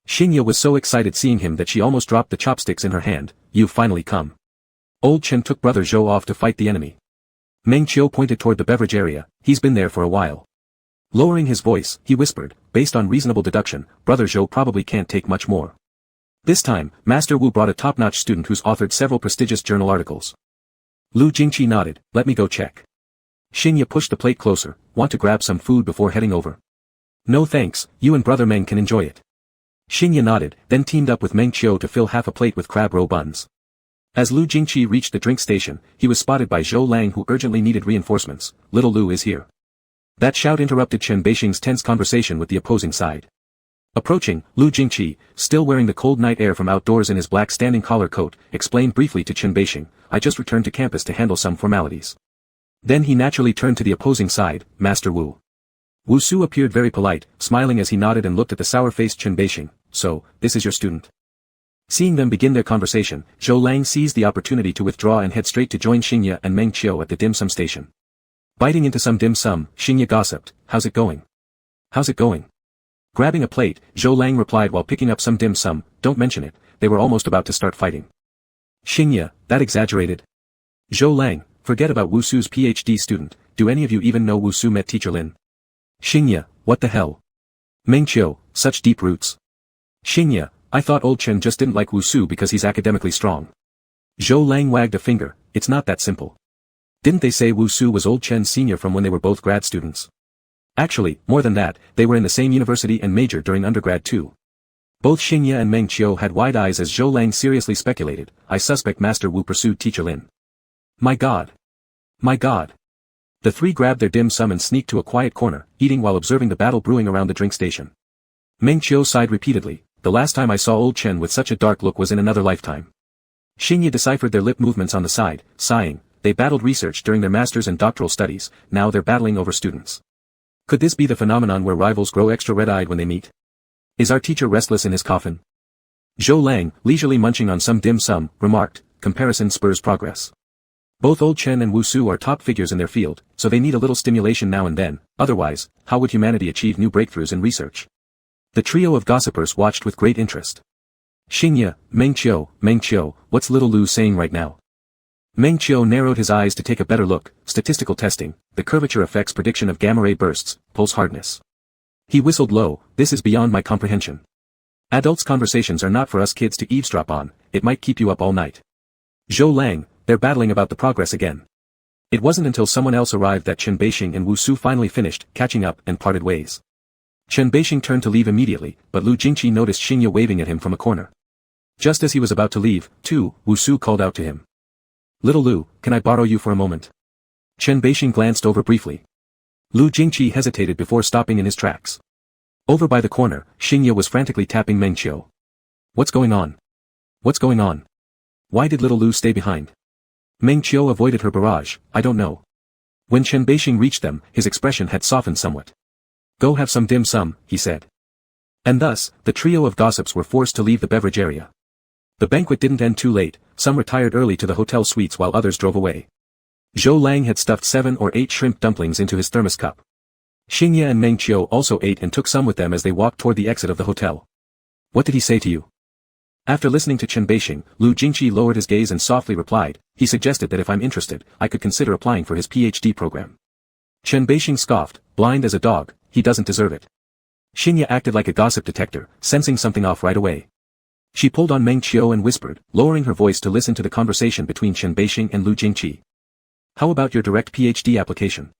Xingye was so excited seeing him that she almost dropped the chopsticks in her hand. You've finally come. Old Chen took Brother Zhou off to fight the enemy. Meng Qiu pointed toward the beverage area. He's been there for a while. Lowering his voice, he whispered, based on reasonable deduction, Brother Zhou probably can't take much more. This time, Master Wu brought a top-notch student who's authored several prestigious journal articles. Lu Jingqi nodded, let me go check. Xingye pushed the plate closer, want to grab some food before heading over? No thanks, you and Brother Meng can enjoy it. Xingye nodded, then teamed up with Meng Qiu to fill half a plate with crab roe buns. As Lu Jingqi reached the drink station, he was spotted by Zhou Lang who urgently needed reinforcements. Little Lu is here. That shout interrupted Chen Beixing's tense conversation with the opposing side. Approaching, Lu Jingqi, still wearing the cold night air from outdoors in his black standing collar coat, explained briefly to Chen Beixing, I just returned to campus to handle some formalities. Then he naturally turned to the opposing side, Master Wu. Wu Su appeared very polite, smiling as he nodded and looked at the sour-faced Chen Beixing. So, this is your student? Seeing them begin their conversation, Zhou Lang seized the opportunity to withdraw and head straight to join Xingye and Meng Qiu at the dim sum station. Biting into some dim sum, Xingye gossiped, how's it going? How's it going? Grabbing a plate, Zhou Lang replied while picking up some dim sum, don't mention it, they were almost about to start fighting. Xingye, that exaggerated. Zhou Lang, forget about Wu Su's PhD student, do any of you even know Wu Su met Teacher Lin? Xingye, what the hell? Meng Qiu, such deep roots. Xingye, I thought old Chen just didn't like Wusu because he's academically strong. Zhou Lang wagged a finger, it's not that simple. Didn't they say Wusu was old Chen's senior from when they were both grad students? Actually, more than that, they were in the same university and majored during undergrad too. Both Xingye and Meng Qiu had wide eyes as Zhou Lang seriously speculated, I suspect Master Wu pursued Teacher Lin. My God. My God. The three grabbed their dim sum and sneaked to a quiet corner, eating while observing the battle brewing around the drink station. Meng Qiu sighed repeatedly, the last time I saw old Chen with such a dark look was in another lifetime. Xingye deciphered their lip movements on the side, sighing, they battled research during their master's and doctoral studies, now they're battling over students. Could this be the phenomenon where rivals grow extra red-eyed when they meet? Is our teacher restless in his coffin? Zhou Lang, leisurely munching on some dim sum, remarked, comparison spurs progress. Both old Chen and Wusu are top figures in their field, so they need a little stimulation now and then, otherwise, how would humanity achieve new breakthroughs in research? The trio of gossipers watched with great interest. Xingye, Meng Qiu, what's little Lu saying right now? Meng Qiu narrowed his eyes to take a better look, statistical testing, the curvature effects prediction of gamma-ray bursts, pulse hardness. He whistled low, this is beyond my comprehension. Adults' conversations are not for us kids to eavesdrop on, it might keep you up all night. Zhou Lang, they're battling about the progress again. It wasn't until someone else arrived that Chen Beixing and Wusu finally finished, catching up, and parted ways. Chen Beixing turned to leave immediately, but Lu Jingqi noticed Xingye waving at him from a corner. Just as he was about to leave, too, Wusu called out to him. Little Lu, can I borrow you for a moment? Chen Beixing glanced over briefly. Lu Jingqi hesitated before stopping in his tracks. Over by the corner, Xingye was frantically tapping Meng Qiu. What's going on? What's going on? Why did little Lu stay behind? Meng Qiu avoided her barrage, I don't know. When Chen Beixing reached them, his expression had softened somewhat. Go have some dim sum, he said. And thus, the trio of gossips were forced to leave the beverage area. The banquet didn't end too late, some retired early to the hotel suites while others drove away. Zhou Lang had stuffed 7 or 8 shrimp dumplings into his thermos cup. Xingye and Meng Qiu also ate and took some with them as they walked toward the exit of the hotel. What did he say to you? After listening to Chen Beixing, Lu Jingqi lowered his gaze and softly replied, he suggested that if I'm interested, I could consider applying for his PhD program. Chen Beixing scoffed, blind as a dog, he doesn't deserve it. Xingye acted like a gossip detector, sensing something off right away. She pulled on Meng Qiu and whispered, lowering her voice to listen to the conversation between Chen Beixing and Lu Jingqi. How about your direct PhD application?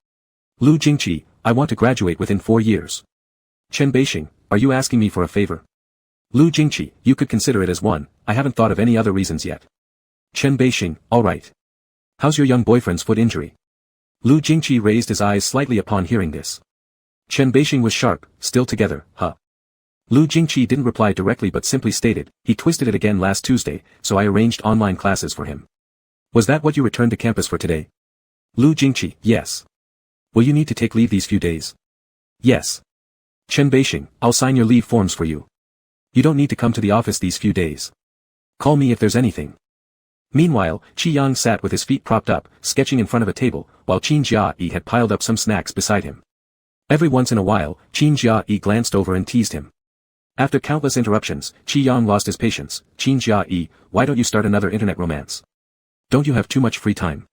Lu Jingqi, I want to graduate within 4 years. Chen Beixing, are you asking me for a favor? Lu Jingqi, you could consider it as one, I haven't thought of any other reasons yet. Chen Beixing, alright. How's your young boyfriend's foot injury? Lu Jingqi raised his eyes slightly upon hearing this. Chen Beixing was sharp, still together, huh? Lu Jingqi didn't reply directly but simply stated, he twisted it again last Tuesday, so I arranged online classes for him. Was that what you returned to campus for today? Lu Jingqi, yes. Will you need to take leave these few days? Yes. Chen Beixing, I'll sign your leave forms for you. You don't need to come to the office these few days. Call me if there's anything. Meanwhile, Qi Yang sat with his feet propped up, sketching in front of a table, while Qin Jia-yi had piled up some snacks beside him. Every once in a while, Qin Jia-yi glanced over and teased him. After countless interruptions, Qi Yang lost his patience. Qin Jia-yi, why don't you start another internet romance? Don't you have too much free time?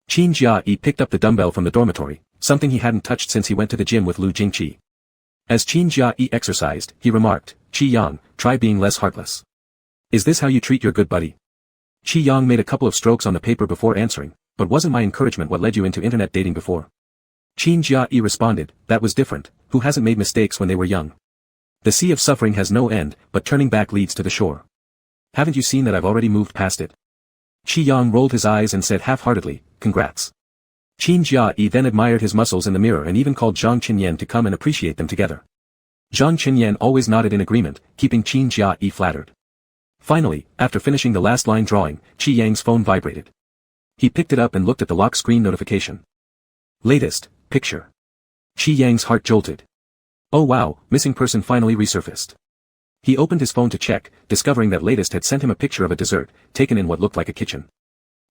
Qin Jia-yi picked up the dumbbell from the dormitory, something he hadn't touched since he went to the gym with Lu Jingqi. As Qin Jia-yi exercised, he remarked, Qi Yang, try being less heartless. Is this how you treat your good buddy? Qi Yang made a couple of strokes on the paper before answering, but wasn't my encouragement what led you into internet dating before? Qin Jia-yi responded, that was different, who hasn't made mistakes when they were young? The sea of suffering has no end, but turning back leads to the shore. Haven't you seen that I've already moved past it? Qi Yang rolled his eyes and said half-heartedly, congrats. Qin Jia-yi then admired his muscles in the mirror and even called Zhang Qinyan to come and appreciate them together. Zhang Qinyan always nodded in agreement, keeping Qin Jia-yi flattered. Finally, after finishing the last line drawing, Qi Yang's phone vibrated. He picked it up and looked at the lock screen notification. Latest, picture. Qi Yang's heart jolted. Oh wow, missing person finally resurfaced. He opened his phone to check, discovering that Latest had sent him a picture of a dessert, taken in what looked like a kitchen.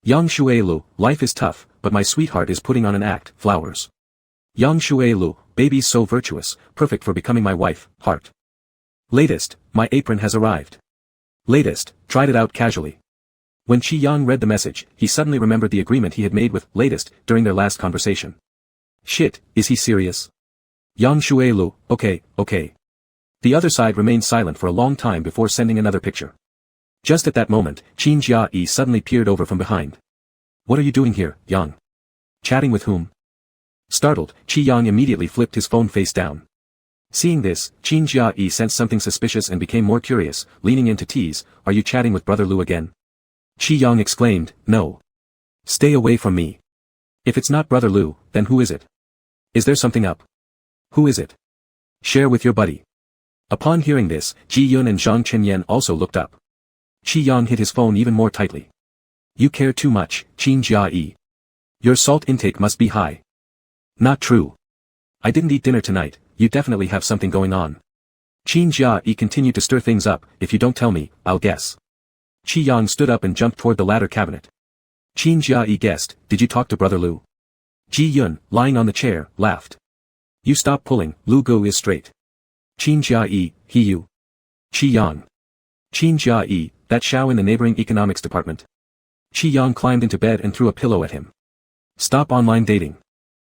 Yang Shuelu, life is tough, but my sweetheart is putting on an act, flowers. Yang Shuelu, baby's so virtuous, perfect for becoming my wife, heart. Latest, my apron has arrived. Latest, tried it out casually. When Qi Yang read the message, he suddenly remembered the agreement he had made with Latest during their last conversation. Shit, is he serious? Yang Shuelu, okay. The other side remained silent for a long time before sending another picture. Just at that moment, Qin Jia suddenly peered over from behind. What are you doing here, Yang? Chatting with whom? Startled, Qi Yang immediately flipped his phone face down. Seeing this, Qin Jia sensed something suspicious and became more curious, leaning in to tease, are you chatting with Brother Lu again? Qi Yang exclaimed, no. Stay away from me. If it's not Brother Lu, then who is it? Is there something up? Who is it? Share with your buddy. Upon hearing this, Ji Yun and Zhang Chenyan also looked up. Qi Yang hit his phone even more tightly. You care too much, Qin Jia. Your salt intake must be high. Not true. I didn't eat dinner tonight, you definitely have something going on. Qin Jia continued to stir things up, if you don't tell me, I'll guess. Qi Yang stood up and jumped toward the ladder cabinet. Qin Jia guessed, did you talk to Brother Lu? Ji Yun, lying on the chair, laughed. You stop pulling, Lu Gu is straight. Qin Jia, he you. Qi Yang. Qin Jia, that Xiao in the neighboring economics department. Qi Yang climbed into bed and threw a pillow at him. Stop online dating.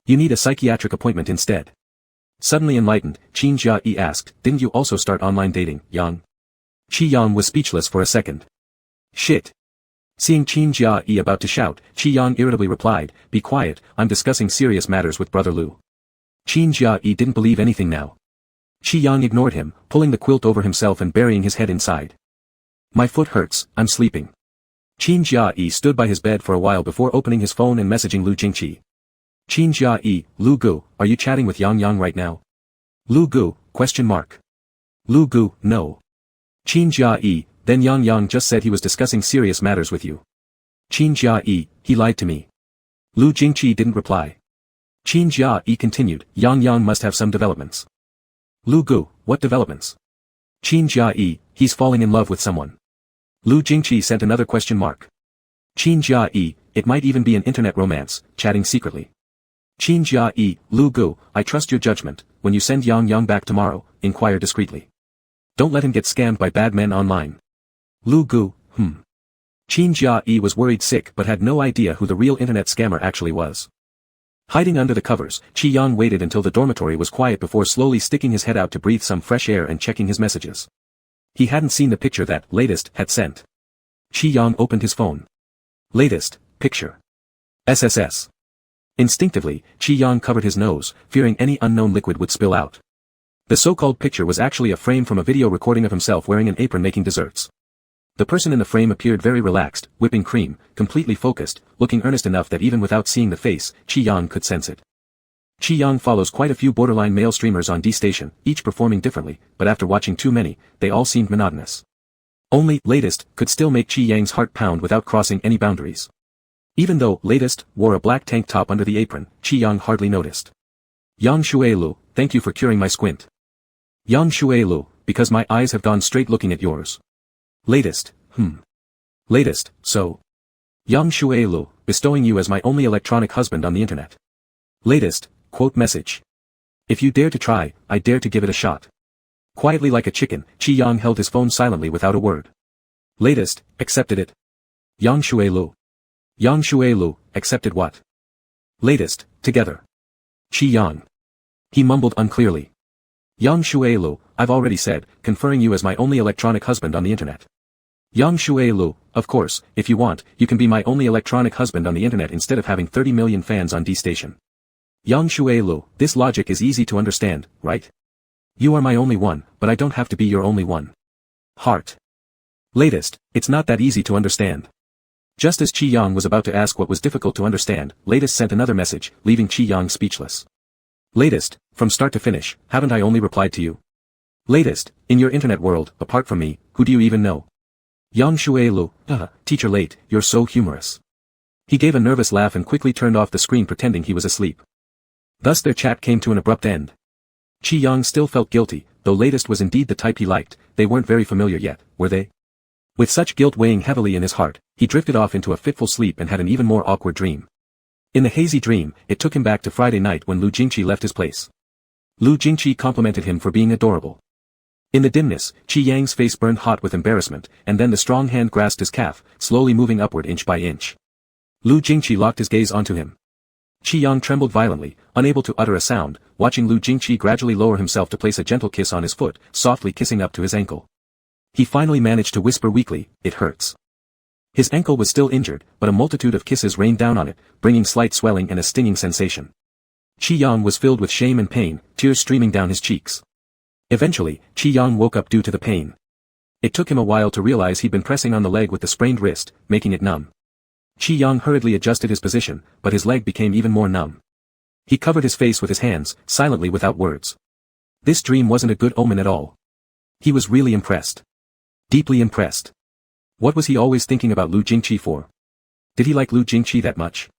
You need a psychiatric appointment instead. Suddenly enlightened, Qin Jia asked, didn't you also start online dating, Yang? Qi Yang was speechless for a second. Shit. Seeing Qin Jia about to shout, Qi Yang irritably replied, be quiet, I'm discussing serious matters with Brother Lu. Qin Jia didn't believe anything now. Qi Yang ignored him, pulling the quilt over himself and burying his head inside. My foot hurts, I'm sleeping. Qin Jia stood by his bed for a while before opening his phone and messaging Lu Jingqi. Qin Jia, Lu Gu, are you chatting with Yang right now? Lu Gu, question mark. Lu Gu, no. Qin Jia, then Yang just said he was discussing serious matters with you. Qin Jia, he lied to me. Lu Jingqi didn't reply. Qin Jia continued, Yang must have some developments. Lu Gu, what developments? Qin Jia, he's falling in love with someone. Lu Jingqi sent another question mark. Qin Jia, it might even be an internet romance, chatting secretly. Qin Jia, Lu Gu, I trust your judgment, when you send Yang back tomorrow, inquire discreetly. Don't let him get scammed by bad men online. Lu Gu, Qin Jia was worried sick but had no idea who the real internet scammer actually was. Hiding under the covers, Qi Yang waited until the dormitory was quiet before slowly sticking his head out to breathe some fresh air and checking his messages. He hadn't seen the picture that latest had sent. Qi Yang opened his phone. Latest, picture. SSS. Instinctively, Qi Yang covered his nose, fearing any unknown liquid would spill out. The so-called picture was actually a frame from a video recording of himself wearing an apron making desserts. The person in the frame appeared very relaxed, whipping cream, completely focused, looking earnest enough that even without seeing the face, Qi Yang could sense it. Qi Yang follows quite a few borderline male streamers on D Station, each performing differently, but after watching too many, they all seemed monotonous. Only latest could still make Qi Yang's heart pound without crossing any boundaries. Even though latest wore a black tank top under the apron, Qi Yang hardly noticed. Yang Shuelu, thank you for curing my squint. Yang Shuelu, because my eyes have gone straight looking at yours. Latest, Latest, so. Yang Shuelu, bestowing you as my only electronic husband on the internet. Latest, quote message. If you dare to try, I dare to give it a shot. Quietly like a chicken, Qi Yang held his phone silently without a word. Latest, accepted it. Yang Shuelu. Yang Shuelu, accepted what? Latest, together. Qi Yang. He mumbled unclearly. Yang Shuelu, I've already said, conferring you as my only electronic husband on the internet. Yang Shuelu, of course, if you want, you can be my only electronic husband on the internet instead of having 30 million fans on D Station. Yang Shuelu, this logic is easy to understand, right? You are my only one, but I don't have to be your only one. Heart. Latest, it's not that easy to understand. Just as Qi Yang was about to ask what was difficult to understand, Latest sent another message, leaving Qi Yang speechless. Latest, from start to finish, haven't I only replied to you? Latest, in your internet world, apart from me, who do you even know? Yang Shuelu, teacher Late, you're so humorous. He gave a nervous laugh and quickly turned off the screen pretending he was asleep. Thus their chat came to an abrupt end. Qi Yang still felt guilty, though Latest was indeed the type he liked, they weren't very familiar yet, were they? With such guilt weighing heavily in his heart, he drifted off into a fitful sleep and had an even more awkward dream. In the hazy dream, it took him back to Friday night when Lu Jingqi left his place. Lu Jingqi complimented him for being adorable. In the dimness, Qi Yang's face burned hot with embarrassment, and then the strong hand grasped his calf, slowly moving upward inch by inch. Lu Jingqi locked his gaze onto him. Qi Yang trembled violently, unable to utter a sound, watching Lu Jingqi gradually lower himself to place a gentle kiss on his foot, softly kissing up to his ankle. He finally managed to whisper weakly, "It hurts." His ankle was still injured, but a multitude of kisses rained down on it, bringing slight swelling and a stinging sensation. Qi Yang was filled with shame and pain, tears streaming down his cheeks. Eventually, Qi Yang woke up due to the pain. It took him a while to realize he'd been pressing on the leg with the sprained wrist, making it numb. Qi Yang hurriedly adjusted his position, but his leg became even more numb. He covered his face with his hands, silently without words. This dream wasn't a good omen at all. He was really impressed. Deeply impressed. What was he always thinking about Lu Jingqi for? Did he like Lu Jingqi that much?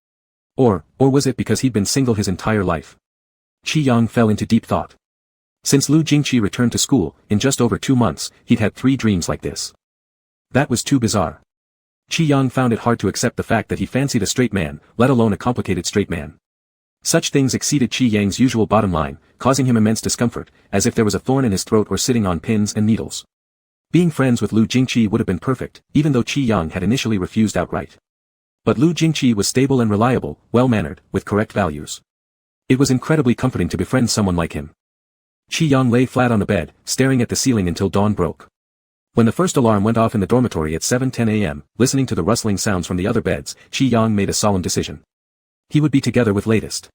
Or was it because he'd been single his entire life? Qi Yang fell into deep thought. Since Lu Jingqi returned to school, in just over 2 months, he'd had 3 dreams like this. That was too bizarre. Qi Yang found it hard to accept the fact that he fancied a straight man, let alone a complicated straight man. Such things exceeded Qi Yang's usual bottom line, causing him immense discomfort, as if there was a thorn in his throat or sitting on pins and needles. Being friends with Lu Jingqi would have been perfect, even though Qi Yang had initially refused outright. But Lu Jingqi was stable and reliable, well-mannered, with correct values. It was incredibly comforting to befriend someone like him. Qi Yang lay flat on the bed, staring at the ceiling until dawn broke. When the first alarm went off in the dormitory at 7:10 a.m., listening to the rustling sounds from the other beds, Qi Yang made a solemn decision. He would be together with Latest.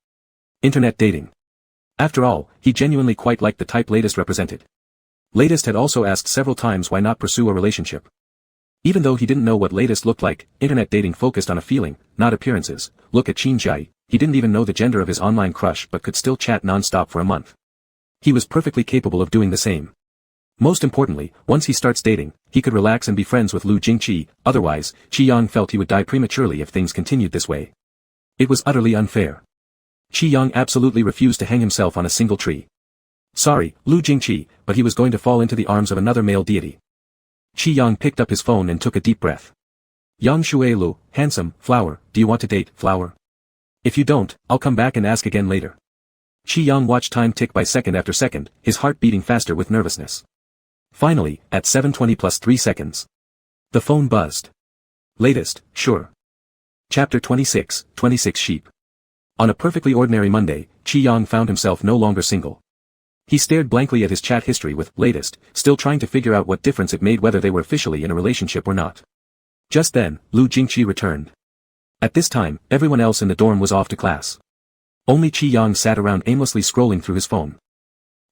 Internet dating. After all, he genuinely quite liked the type Latest represented. Latest had also asked several times why not pursue a relationship. Even though he didn't know what Latest looked like, internet dating focused on a feeling, not appearances. Look at Qin Jai, he didn't even know the gender of his online crush but could still chat non-stop for a month. He was perfectly capable of doing the same. Most importantly, once he starts dating, he could relax and be friends with Lu Jingqi, otherwise, Qi Yang felt he would die prematurely if things continued this way. It was utterly unfair. Qi Yang absolutely refused to hang himself on a single tree. Sorry, Lu Jingqi, but he was going to fall into the arms of another male deity. Qi Yang picked up his phone and took a deep breath. Yang Shui Lu, handsome, flower, do you want to date, flower? If you don't, I'll come back and ask again later. Qi Yang watched time tick by second after second, his heart beating faster with nervousness. Finally, at 7:20 plus 3 seconds. The phone buzzed. Latest, sure. Chapter 26, 26 Sheep. On a perfectly ordinary Monday, Qi Yang found himself no longer single. He stared blankly at his chat history with Latest, still trying to figure out what difference it made whether they were officially in a relationship or not. Just then, Lu Jingqi returned. At this time, everyone else in the dorm was off to class. Only Qi Yang sat around aimlessly scrolling through his phone.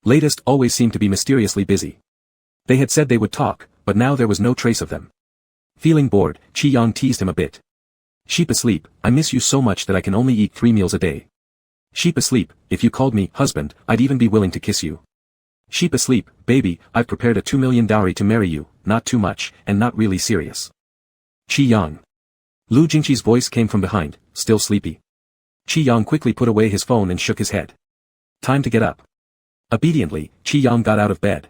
Latest always seemed to be mysteriously busy. They had said they would talk, but now there was no trace of them. Feeling bored, Qi Yang teased him a bit. Sheep asleep, I miss you so much that I can only eat 3 meals a day. Sheep asleep, if you called me husband, I'd even be willing to kiss you. Sheep asleep, baby, I've prepared a 2 million dowry to marry you, not too much, and not really serious. Qi Yang. Lu Jingqi's voice came from behind, still sleepy. Qi Yang quickly put away his phone and shook his head. Time to get up. Obediently, Qi Yang got out of bed.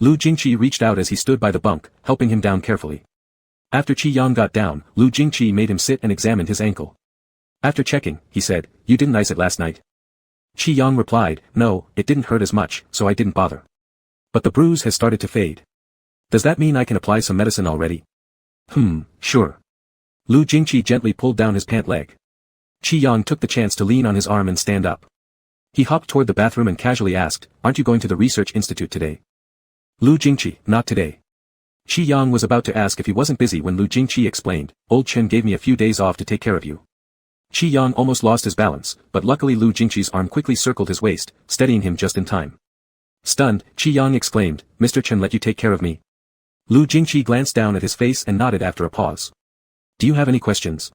Lu Jingqi reached out as he stood by the bunk, helping him down carefully. After Qi Yang got down, Lu Jingqi made him sit and examined his ankle. After checking, he said, you didn't ice it last night? Qi Yang replied, no, it didn't hurt as much, so I didn't bother. But the bruise has started to fade. Does that mean I can apply some medicine already? Sure. Lu Jingqi gently pulled down his pant leg. Qi Yang took the chance to lean on his arm and stand up. He hopped toward the bathroom and casually asked, aren't you going to the research institute today? Lu Jingqi, not today. Qi Yang was about to ask if he wasn't busy when Lu Jingqi explained, old Chen gave me a few days off to take care of you. Qi Yang almost lost his balance, but luckily Lu Jingqi's arm quickly circled his waist, steadying him just in time. Stunned, Qi Yang exclaimed, Mr. Chen let you take care of me? Lu Jingqi glanced down at his face and nodded after a pause. Do you have any questions?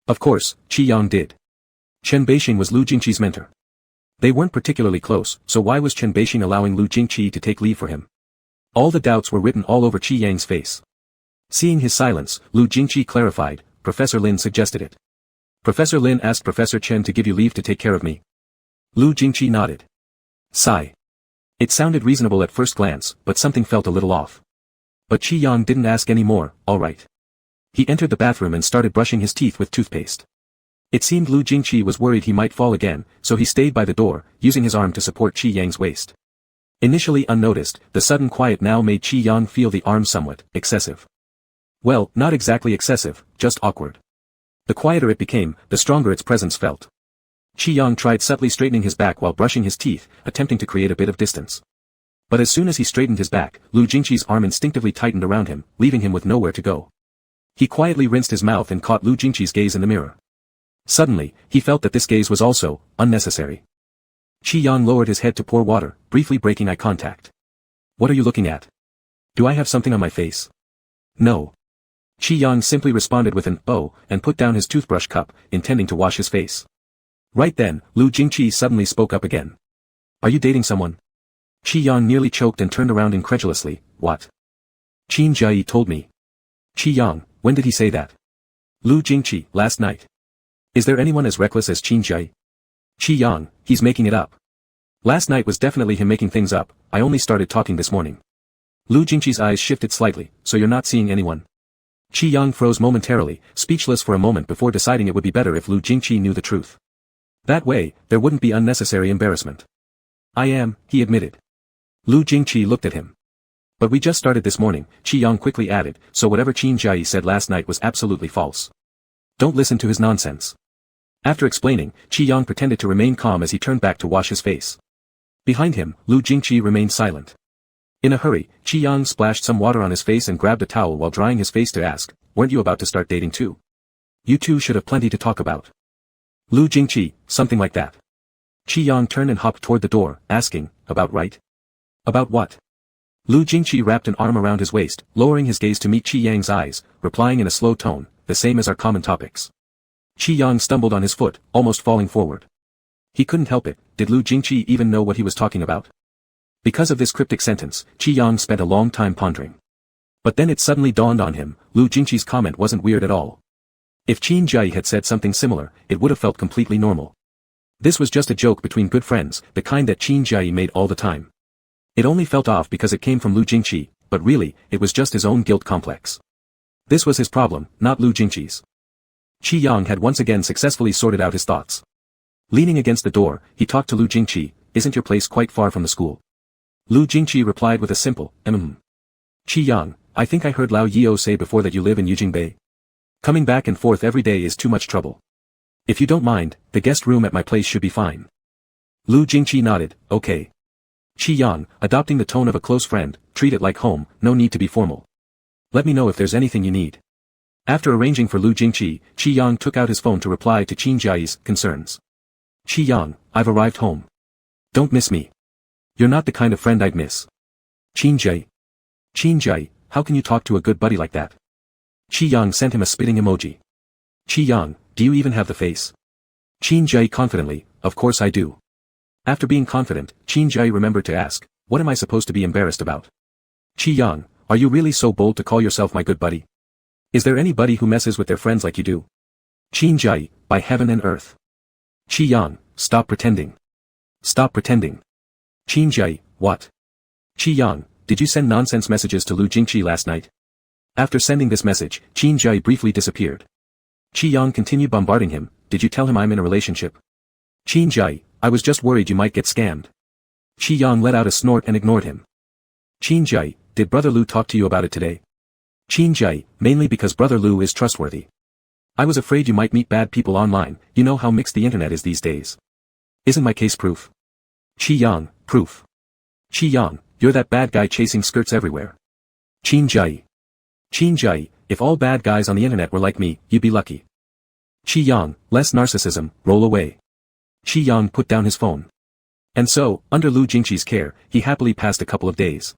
Of course, Qi Yang did. Chen Beixing was Lu Jingqi's mentor. They weren't particularly close, so why was Chen Beixing allowing Lu Jingqi to take leave for him? All the doubts were written all over Qi Yang's face. Seeing his silence, Lu Jingqi clarified, Professor Lin suggested it. Professor Lin asked Professor Chen to give you leave to take care of me. Lu Jingqi nodded. Sigh. It sounded reasonable at first glance, but something felt a little off. But Qi Yang didn't ask any more, all right. He entered the bathroom and started brushing his teeth with toothpaste. It seemed Lu Jingqi was worried he might fall again, so he stayed by the door, using his arm to support Qi Yang's waist. Initially unnoticed, the sudden quiet now made Qi Yang feel the arm somewhat excessive. Well, not exactly excessive, just awkward. The quieter it became, the stronger its presence felt. Qi Yang tried subtly straightening his back while brushing his teeth, attempting to create a bit of distance. But as soon as he straightened his back, Lu Jingqi's arm instinctively tightened around him, leaving him with nowhere to go. He quietly rinsed his mouth and caught Lu Jingqi's gaze in the mirror. Suddenly, he felt that this gaze was also unnecessary. Qi Yang lowered his head to pour water, briefly breaking eye contact. What are you looking at? Do I have something on my face? No. Qi Yang simply responded with an "oh" and put down his toothbrush cup, intending to wash his face. Right then, Lu Jingqi suddenly spoke up again. Are you dating someone? Qi Yang nearly choked and turned around incredulously. What? Qin Jia told me. Qi Yang, when did he say that? Lu Jingqi, last night. Is there anyone as reckless as Qin Jia? Qi Yang, he's making it up. Last night was definitely him making things up, I only started talking this morning. Lu Jingqi's eyes shifted slightly, so you're not seeing anyone? Qi Yang froze momentarily, speechless for a moment before deciding it would be better if Lu Jingqi knew the truth. That way, there wouldn't be unnecessary embarrassment. I am, he admitted. Lu Jingqi looked at him. But we just started this morning, Qi Yang quickly added, so whatever Qin Jia said last night was absolutely false. Don't listen to his nonsense. After explaining, Qi Yang pretended to remain calm as he turned back to wash his face. Behind him, Lu Jingqi remained silent. In a hurry, Qi Yang splashed some water on his face and grabbed a towel while drying his face to ask, weren't you about to start dating too? You two should have plenty to talk about. Lu Jingqi, something like that. Qi Yang turned and hopped toward the door, asking, about right? About what? Lu Jingqi wrapped an arm around his waist, lowering his gaze to meet Qi Yang's eyes, replying in a slow tone, the same as our common topics. Qi Yang stumbled on his foot, almost falling forward. He couldn't help it, did Lu Jingqi even know what he was talking about? Because of this cryptic sentence, Qi Yang spent a long time pondering. But then it suddenly dawned on him, Lu Jingqi's comment wasn't weird at all. If Qin Jia had said something similar, it would have felt completely normal. This was just a joke between good friends, the kind that Qin Jia made all the time. It only felt off because it came from Lu Jingqi, but really, it was just his own guilt complex. This was his problem, not Lu Jingqi's. Qi Yang had once again successfully sorted out his thoughts. Leaning against the door, he talked to Lu Jingqi, isn't your place quite far from the school? Lu Jingqi replied with a simple, Qi Yang, I think I heard Lao Yio say before that you live in Yijing. Coming back and forth every day is too much trouble. If you don't mind, the guest room at my place should be fine. Lu Jingqi nodded, okay. Qi Yang, adopting the tone of a close friend, treat it like home, no need to be formal. Let me know if there's anything you need. After arranging for Lu Jingqi, Qi Yang took out his phone to reply to Qin Jia's concerns. Qi Yang, I've arrived home. Don't miss me. You're not the kind of friend I'd miss. Qin Jia. Qin Jia, how can you talk to a good buddy like that? Qi Yang sent him a spitting emoji. Qi Yang, do you even have the face? Qin Jia confidently, of course I do. After being confident, Qin Jia remembered to ask, what am I supposed to be embarrassed about? Qi Yang, are you really so bold to call yourself my good buddy? Is there anybody who messes with their friends like you do? Qin Jia, by heaven and earth. Qi Yang, stop pretending. Stop pretending. Qin Jia, what? Qi Yang, did you send nonsense messages to Lu Jingqi last night? After sending this message, Qin Jia briefly disappeared. Qi Yang continued bombarding him, did you tell him I'm in a relationship? Qin Jia, I was just worried you might get scammed. Qi Yang let out a snort and ignored him. Qin Jia, did Brother Lu talk to you about it today? Qin Jia, mainly because Brother Lu is trustworthy. I was afraid you might meet bad people online, you know how mixed the internet is these days. Isn't my case proof? Qi Yang, proof. Qi Yang, you're that bad guy chasing skirts everywhere. Qin Jia. Qin Jia, if all bad guys on the internet were like me, you'd be lucky. Qi Yang, less narcissism, roll away. Qi Yang put down his phone. And so, under Lu Jingqi's care, he happily passed a couple of days.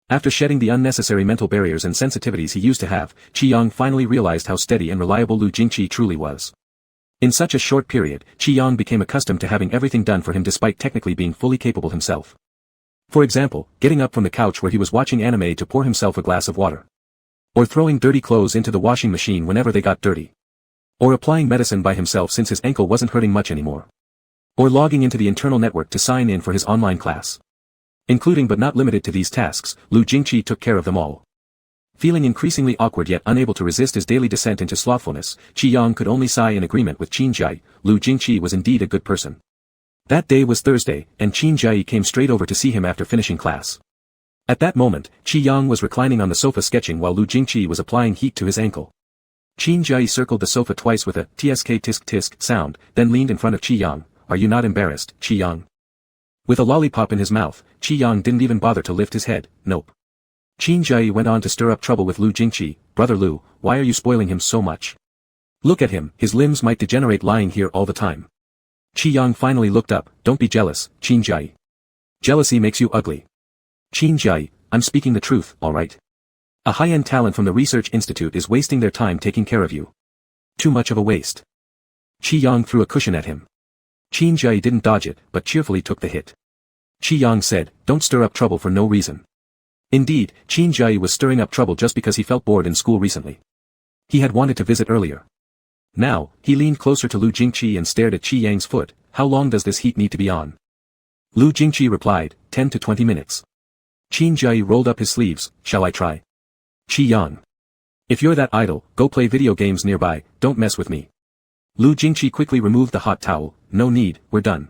After shedding the unnecessary mental barriers and sensitivities he used to have, Qi Yang finally realized how steady and reliable Lu Jingqi truly was. In such a short period, Qi Yang became accustomed to having everything done for him despite technically being fully capable himself. For example, getting up from the couch where he was watching anime to pour himself a glass of water. Or throwing dirty clothes into the washing machine whenever they got dirty. Or applying medicine by himself since his ankle wasn't hurting much anymore. Or logging into the internal network to sign in for his online class. Including but not limited to these tasks, Lu Jingqi took care of them all. Feeling increasingly awkward yet unable to resist his daily descent into slothfulness, Qi Yang could only sigh in agreement with Qin Jia, Lu Jingqi was indeed a good person. That day was Thursday, and Qin Jia came straight over to see him after finishing class. At that moment, Qi Yang was reclining on the sofa sketching while Lu Jingqi was applying heat to his ankle. Qin Jia circled the sofa twice with a tsk tisk tisk sound, then leaned in front of Qi Yang, are you not embarrassed, Qi Yang? With a lollipop in his mouth, Qi Yang didn't even bother to lift his head, nope. Qin Jie went on to stir up trouble with Lu Jingqi, brother Lu, why are you spoiling him so much? Look at him, his limbs might degenerate lying here all the time. Qi Yang finally looked up, don't be jealous, Qin Jie. Jealousy makes you ugly. Qin Jie, I'm speaking the truth, alright? A high-end talent from the Research Institute is wasting their time taking care of you. Too much of a waste. Qi Yang threw a cushion at him. Qin Jie didn't dodge it, but cheerfully took the hit. Qi Yang said, don't stir up trouble for no reason. Indeed, Qin Jie was stirring up trouble just because he felt bored in school recently. He had wanted to visit earlier. Now, he leaned closer to Lu Jingqi and stared at Qi Yang's foot. How long does this heat need to be on? Lu Jingqi replied, 10 to 20 minutes. Qin Jie rolled up his sleeves, shall I try? Qi Yang. If you're that idle, go play video games nearby, don't mess with me. Lu Jingqi quickly removed the hot towel, no need, we're done.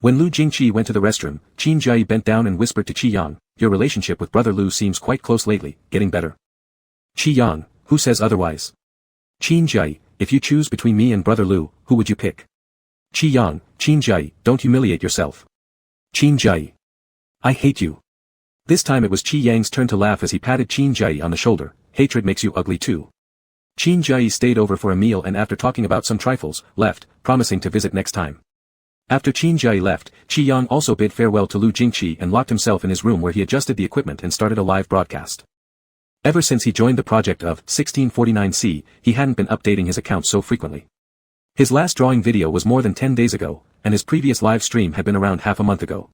When Lu Jingqi went to the restroom, Qin Jie bent down and whispered to Qi Yang, your relationship with brother Lu seems quite close lately, getting better. Qi Yang, who says otherwise? Qin Jie, if you choose between me and brother Lu, who would you pick? Qi Yang, Qin Jie, don't humiliate yourself. Qin Jie. I hate you. This time it was Qi Yang's turn to laugh as he patted Qin Jie on the shoulder, hatred makes you ugly too. Qin Jie stayed over for a meal and after talking about some trifles, left, promising to visit next time. After Qin Jie left, Qi Yang also bid farewell to Lu Jingqi and locked himself in his room where he adjusted the equipment and started a live broadcast. Ever since he joined the project of 1649C, he hadn't been updating his account so frequently. His last drawing video was more than 10 days ago, and his previous live stream had been around half a month ago.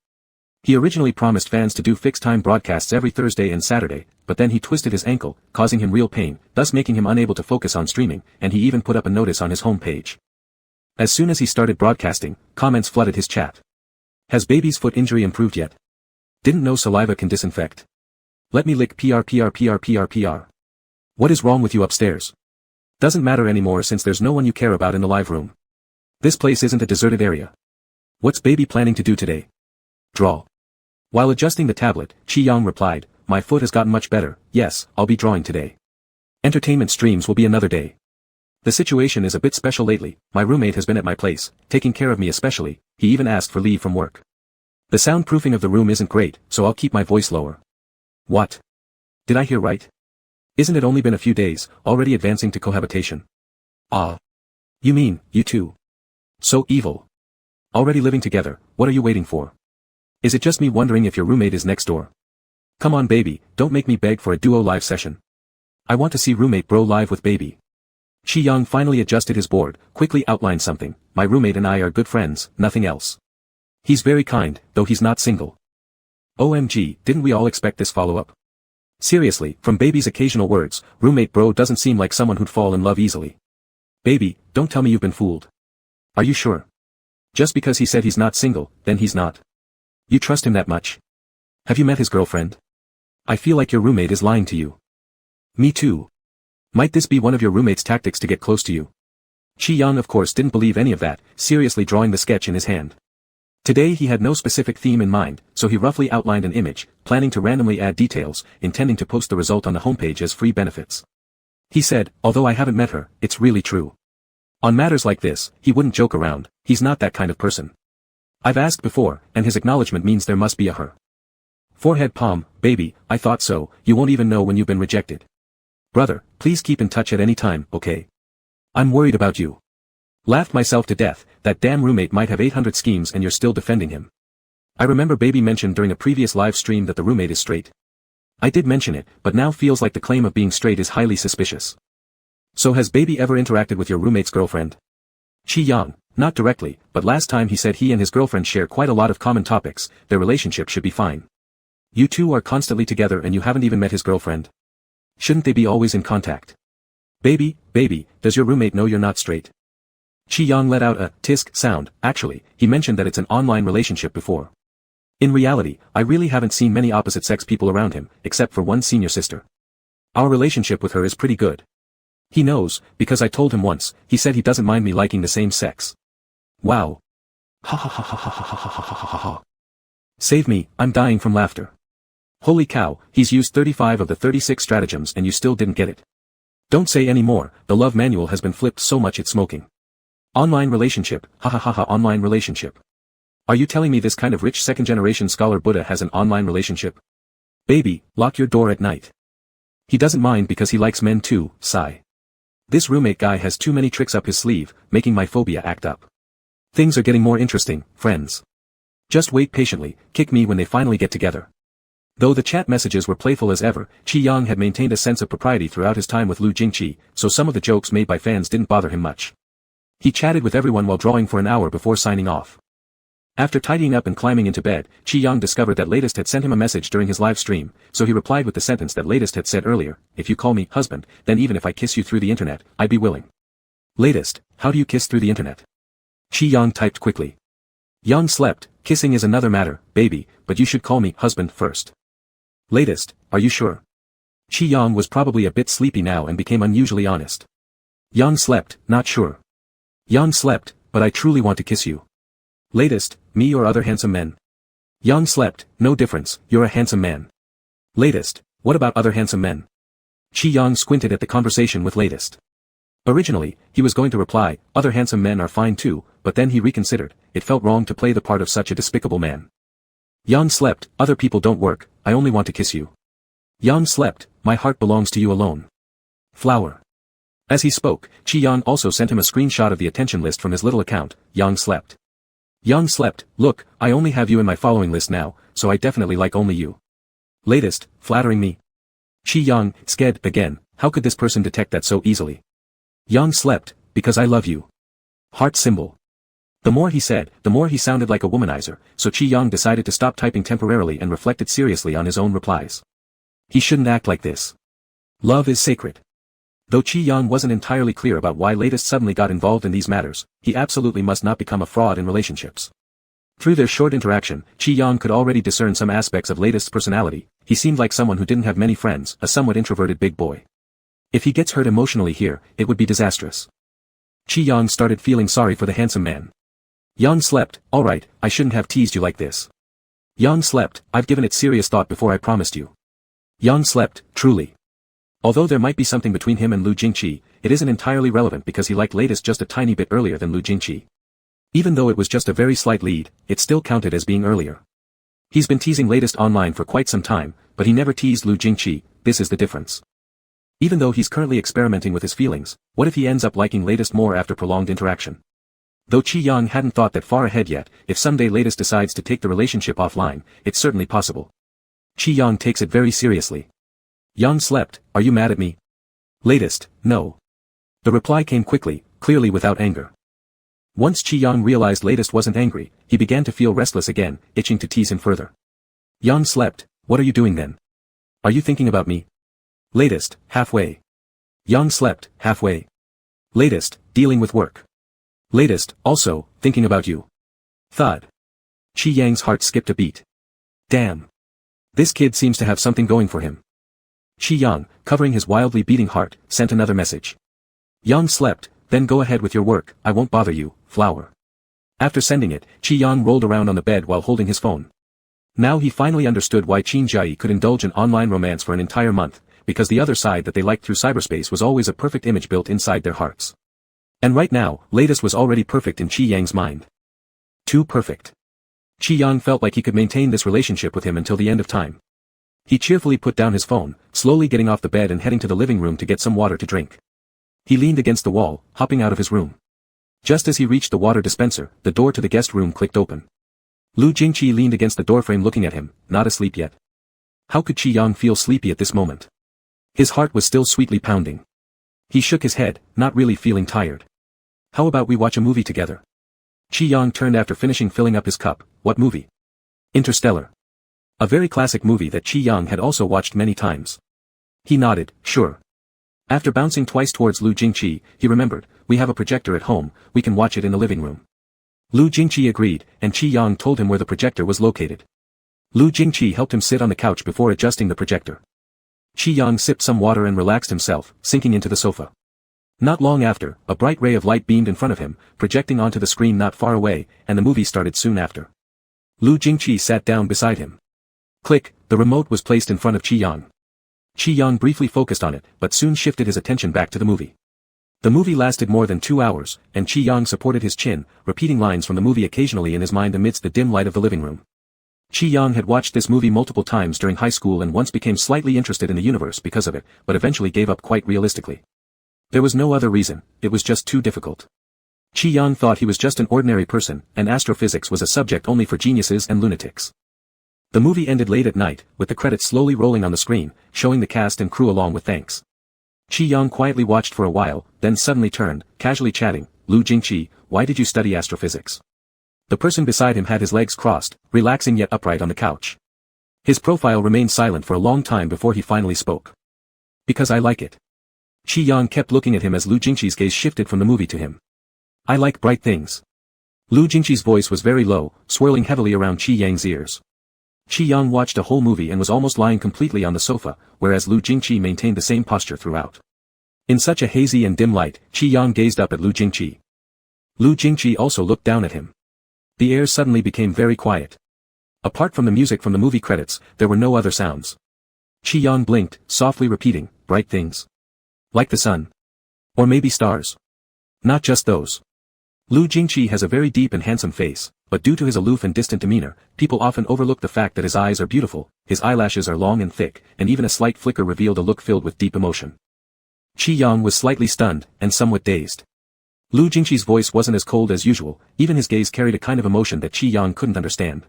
He originally promised fans to do fixed-time broadcasts every Thursday and Saturday, but then he twisted his ankle, causing him real pain, thus making him unable to focus on streaming, and he even put up a notice on his home page. As soon as he started broadcasting, comments flooded his chat. Has baby's foot injury improved yet? Didn't know saliva can disinfect. Let me lick PR. What is wrong with you upstairs? Doesn't matter anymore since there's no one you care about in the live room. This place isn't a deserted area. What's baby planning to do today? Draw. While adjusting the tablet, Qi Yang replied, my foot has gotten much better, yes, I'll be drawing today. Entertainment streams will be another day. The situation is a bit special lately, my roommate has been at my place, taking care of me especially, he even asked for leave from work. The soundproofing of the room isn't great, so I'll keep my voice lower. What? Did I hear right? Isn't it only been a few days, already advancing to cohabitation? Ah. You mean, you two? So evil. Already living together, what are you waiting for? Is it just me wondering if your roommate is next door? Come on baby, don't make me beg for a duo live session. I want to see roommate bro live with baby. Qi Yang finally adjusted his board, quickly outlined something, my roommate and I are good friends, nothing else. He's very kind, though he's not single. OMG, didn't we all expect this follow-up? Seriously, from baby's occasional words, roommate bro doesn't seem like someone who'd fall in love easily. Baby, don't tell me you've been fooled. Are you sure? Just because he said he's not single, then he's not. You trust him that much? Have you met his girlfriend? I feel like your roommate is lying to you. Me too. Might this be one of your roommate's tactics to get close to you? Qi Yang of course didn't believe any of that, seriously drawing the sketch in his hand. Today he had no specific theme in mind, so he roughly outlined an image, planning to randomly add details, intending to post the result on the homepage as free benefits. He said, although I haven't met her, it's really true. On matters like this, he wouldn't joke around, he's not that kind of person. I've asked before, and his acknowledgement means there must be a her. Forehead palm, baby, I thought so, you won't even know when you've been rejected. Brother, please keep in touch at any time, okay? I'm worried about you. Laughed myself to death, that damn roommate might have 800 schemes and you're still defending him. I remember baby mentioned during a previous live stream that the roommate is straight. I did mention it, but now feels like the claim of being straight is highly suspicious. So has baby ever interacted with your roommate's girlfriend? Qi Yang, not directly, but last time he said he and his girlfriend share quite a lot of common topics, their relationship should be fine. You two are constantly together and you haven't even met his girlfriend. Shouldn't they be always in contact? Baby, does your roommate know you're not straight? Qi Yang let out a tisk sound, actually, he mentioned that it's an online relationship before. In reality, I really haven't seen many opposite-sex people around him, except for one senior sister. Our relationship with her is pretty good. He knows, because I told him once, he said he doesn't mind me liking the same sex. Wow. Ha ha ha ha ha ha ha ha ha ha ha. Save me, I'm dying from laughter. Holy cow, he's used 35 of the 36 stratagems and you still didn't get it. Don't say any more, the love manual has been flipped so much it's smoking. Online relationship, hahaha online relationship. Are you telling me this kind of rich second-generation scholar Buddha has an online relationship? Baby, lock your door at night. He doesn't mind because he likes men too, sigh. This roommate guy has too many tricks up his sleeve, making my phobia act up. Things are getting more interesting, friends. Just wait patiently, kick me when they finally get together. Though the chat messages were playful as ever, Qi Yang had maintained a sense of propriety throughout his time with Lu Jingqi, so some of the jokes made by fans didn't bother him much. He chatted with everyone while drawing for an hour before signing off. After tidying up and climbing into bed, Qi Yang discovered that Latest had sent him a message during his live stream, so he replied with the sentence that Latest had said earlier, if you call me husband, then even if I kiss you through the internet, I'd be willing. Latest, how do you kiss through the internet? Qi Yang typed quickly. Yang slept, kissing is another matter, baby, but you should call me husband first. Latest, are you sure? Qi Yang was probably a bit sleepy now and became unusually honest. Yang slept, not sure. Yang slept, but I truly want to kiss you. Latest, me or other handsome men? Yang slept, no difference, you're a handsome man. Latest, what about other handsome men? Qi Yang squinted at the conversation with Latest. Originally, he was going to reply, other handsome men are fine too, but then he reconsidered, it felt wrong to play the part of such a despicable man. Yang slept, other people don't work, I only want to kiss you. Yang slept, my heart belongs to you alone. Flower. As he spoke, Qi Yang also sent him a screenshot of the attention list from his little account, Yang slept. Yang slept, look, I only have you in my following list now, so I definitely like only you. Latest, flattering me. Qi Yang, scared again, how could this person detect that so easily? Yang slept, because I love you. Heart symbol. The more he said, the more he sounded like a womanizer, so Qi Yang decided to stop typing temporarily and reflected seriously on his own replies. He shouldn't act like this. Love is sacred. Though Qi Yang wasn't entirely clear about why Latest suddenly got involved in these matters, he absolutely must not become a fraud in relationships. Through their short interaction, Qi Yang could already discern some aspects of Latest's personality. He seemed like someone who didn't have many friends, a somewhat introverted big boy. If he gets hurt emotionally here, it would be disastrous. Qi Yang started feeling sorry for the handsome man. Yang slept, alright, I shouldn't have teased you like this. Yang slept, I've given it serious thought before I promised you. Yang slept, truly. Although there might be something between him and Lu Jingqi, it isn't entirely relevant because he liked Latest just a tiny bit earlier than Lu Jingqi. Even though it was just a very slight lead, it still counted as being earlier. He's been teasing Latest online for quite some time, but he never teased Lu Jingqi, this is the difference. Even though he's currently experimenting with his feelings, what if he ends up liking Latest more after prolonged interaction? Though Qi Yang hadn't thought that far ahead yet, if someday Latest decides to take the relationship offline, it's certainly possible. Qi Yang takes it very seriously. Yang slept, are you mad at me? Latest, no. The reply came quickly, clearly without anger. Once Qi Yang realized Latest wasn't angry, he began to feel restless again, itching to tease him further. Yang slept, what are you doing then? Are you thinking about me? Latest, halfway. Yang slept, halfway. Latest, dealing with work. Latest, also, thinking about you. Thud. Qi Yang's heart skipped a beat. Damn. This kid seems to have something going for him. Qi Yang, covering his wildly beating heart, sent another message. Yang slept, then go ahead with your work, I won't bother you, flower. After sending it, Qi Yang rolled around on the bed while holding his phone. Now he finally understood why Qin Jiayi could indulge in online romance for an entire month, because the other side that they liked through cyberspace was always a perfect image built inside their hearts. And right now, Latest was already perfect in Qi Yang's mind. Too perfect. Qi Yang felt like he could maintain this relationship with him until the end of time. He cheerfully put down his phone, slowly getting off the bed and heading to the living room to get some water to drink. He leaned against the wall, hopping out of his room. Just as he reached the water dispenser, the door to the guest room clicked open. Lu Jingqi leaned against the doorframe looking at him, not asleep yet. How could Qi Yang feel sleepy at this moment? His heart was still sweetly pounding. He shook his head, not really feeling tired. How about we watch a movie together? Qi Yang turned after finishing filling up his cup. What movie? Interstellar. A very classic movie that Qi Yang had also watched many times. He nodded, sure. After bouncing twice towards Lu Jingqi, he remembered, we have a projector at home, we can watch it in the living room. Lu Jingqi agreed, and Qi Yang told him where the projector was located. Lu Jingqi helped him sit on the couch before adjusting the projector. Qi Yang sipped some water and relaxed himself, sinking into the sofa. Not long after, a bright ray of light beamed in front of him, projecting onto the screen not far away, and the movie started soon after. Lu Jingqi sat down beside him. Click, the remote was placed in front of Qi Yang. Qi Yang briefly focused on it, but soon shifted his attention back to the movie. The movie lasted more than 2 hours, and Qi Yang supported his chin, repeating lines from the movie occasionally in his mind amidst the dim light of the living room. Qi Yang had watched this movie multiple times during high school and once became slightly interested in the universe because of it, but eventually gave up quite realistically. There was no other reason, it was just too difficult. Qi Yang thought he was just an ordinary person, and astrophysics was a subject only for geniuses and lunatics. The movie ended late at night, with the credits slowly rolling on the screen, showing the cast and crew along with thanks. Qi Yang quietly watched for a while, then suddenly turned, casually chatting, "Lu Jingqi, why did you study astrophysics?" The person beside him had his legs crossed, relaxing yet upright on the couch. His profile remained silent for a long time before he finally spoke. "Because I like it." Qi Yang kept looking at him as Lu Jingqi's gaze shifted from the movie to him. "I like bright things." Lu Jingqi's voice was very low, swirling heavily around Qi Yang's ears. Qi Yang watched a whole movie and was almost lying completely on the sofa, whereas Lu Jingqi maintained the same posture throughout. In such a hazy and dim light, Qi Yang gazed up at Lu Jingqi. Lu Jingqi also looked down at him. The air suddenly became very quiet. Apart from the music from the movie credits, there were no other sounds. Qi Yang blinked, softly repeating, "Bright things. Like the sun. Or maybe stars. Not just those." Lu Jingqi has a very deep and handsome face, but due to his aloof and distant demeanor, people often overlook the fact that his eyes are beautiful, his eyelashes are long and thick, and even a slight flicker revealed a look filled with deep emotion. Qi Yang was slightly stunned, and somewhat dazed. Lu Jingqi's voice wasn't as cold as usual, even his gaze carried a kind of emotion that Qi Yang couldn't understand.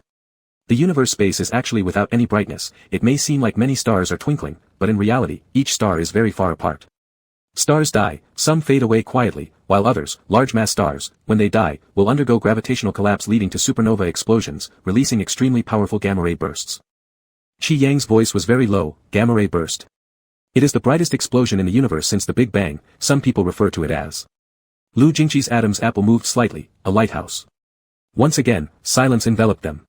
The universe space is actually without any brightness, it may seem like many stars are twinkling, but in reality, each star is very far apart. Stars die, some fade away quietly, while others, large-mass stars, when they die, will undergo gravitational collapse leading to supernova explosions, releasing extremely powerful gamma-ray bursts. Qi Yang's voice was very low, gamma-ray burst. It is the brightest explosion in the universe since the Big Bang, some people refer to it as. Lu Jingqi's Adam's apple moved slightly, a lighthouse. Once again, silence enveloped them.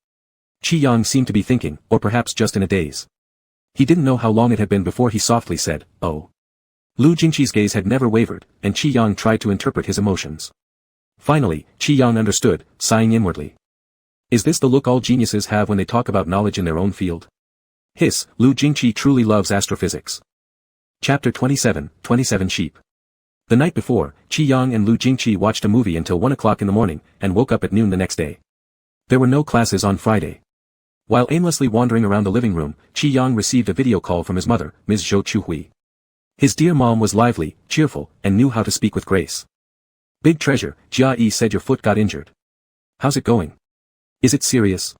Qi Yang seemed to be thinking, or perhaps just in a daze. He didn't know how long it had been before he softly said, "Oh." Lu Jingqi's gaze had never wavered, and Qi Yang tried to interpret his emotions. Finally, Qi Yang understood, sighing inwardly. Is this the look all geniuses have when they talk about knowledge in their own field? Hiss, Lu Jingqi truly loves astrophysics. Chapter 27, 27 Sheep. The night before, Qi Yang and Lu Jingqi watched a movie until 1 o'clock in the morning, and woke up at noon the next day. There were no classes on Friday. While aimlessly wandering around the living room, Qi Yang received a video call from his mother, Ms. Zhou Chuhui. His dear mom was lively, cheerful, and knew how to speak with grace. "Big treasure, Jia Yi said your foot got injured. How's it going? Is it serious?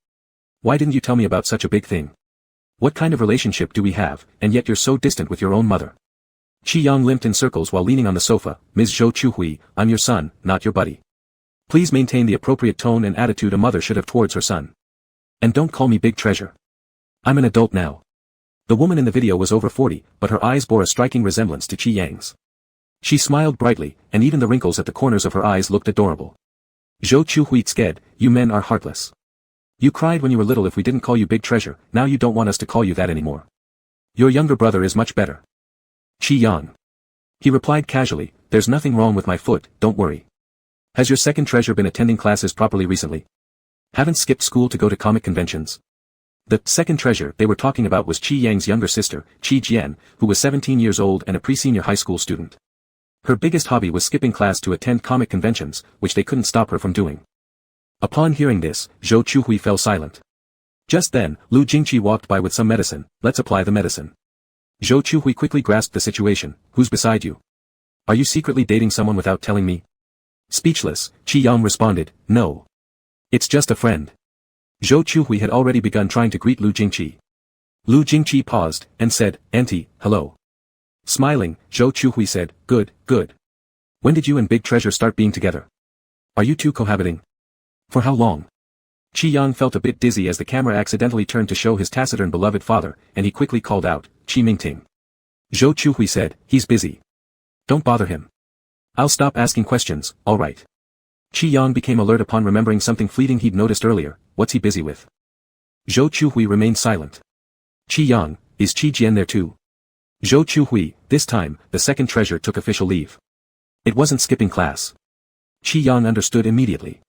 Why didn't you tell me about such a big thing? What kind of relationship do we have, and yet you're so distant with your own mother?" Qi Yang limped in circles while leaning on the sofa. "Ms. Zhou Chuhui, I'm your son, not your buddy. Please maintain the appropriate tone and attitude a mother should have towards her son. And don't call me big treasure. I'm an adult now." The woman in the video was over 40, but her eyes bore a striking resemblance to Qi Yang's. She smiled brightly, and even the wrinkles at the corners of her eyes looked adorable. "Zhou Chuhui sked, you men are heartless. You cried when you were little if we didn't call you big treasure, now you don't want us to call you that anymore. Your younger brother is much better." "Qi Yang." He replied casually, "There's nothing wrong with my foot, don't worry. Has your second treasure been attending classes properly recently? Haven't skipped school to go to comic conventions?" The second treasure they were talking about was Qi Yang's younger sister, Qi Jian, who was 17 years old and a pre-senior high school student. Her biggest hobby was skipping class to attend comic conventions, which they couldn't stop her from doing. Upon hearing this, Zhou Chuhui fell silent. Just then, Lu Jingqi walked by with some medicine. "Let's apply the medicine." Zhou Chuhui quickly grasped the situation. "Who's beside you? Are you secretly dating someone without telling me?" Speechless, Qi Yang responded, "No. It's just a friend." Zhou Chuhui had already begun trying to greet Lu Jingqi. Lu Jingqi paused, and said, "Auntie, hello." Smiling, Zhou Chuhui said, "Good, good. When did you and Big Treasure start being together? Are you two cohabiting? For how long?" Qi Yang felt a bit dizzy as the camera accidentally turned to show his taciturn beloved father, and he quickly called out, "Qi Mingting." Zhou Chuhui said, "He's busy. Don't bother him. I'll stop asking questions, alright." Qi Yang became alert upon remembering something fleeting he'd noticed earlier. What's he busy with? Zhou Chuhui remained silent. "Qi Yang, is Qi Jian there too?" Zhou Chuhui, this time, the second treasure took official leave. It wasn't skipping class. Qi Yang understood immediately.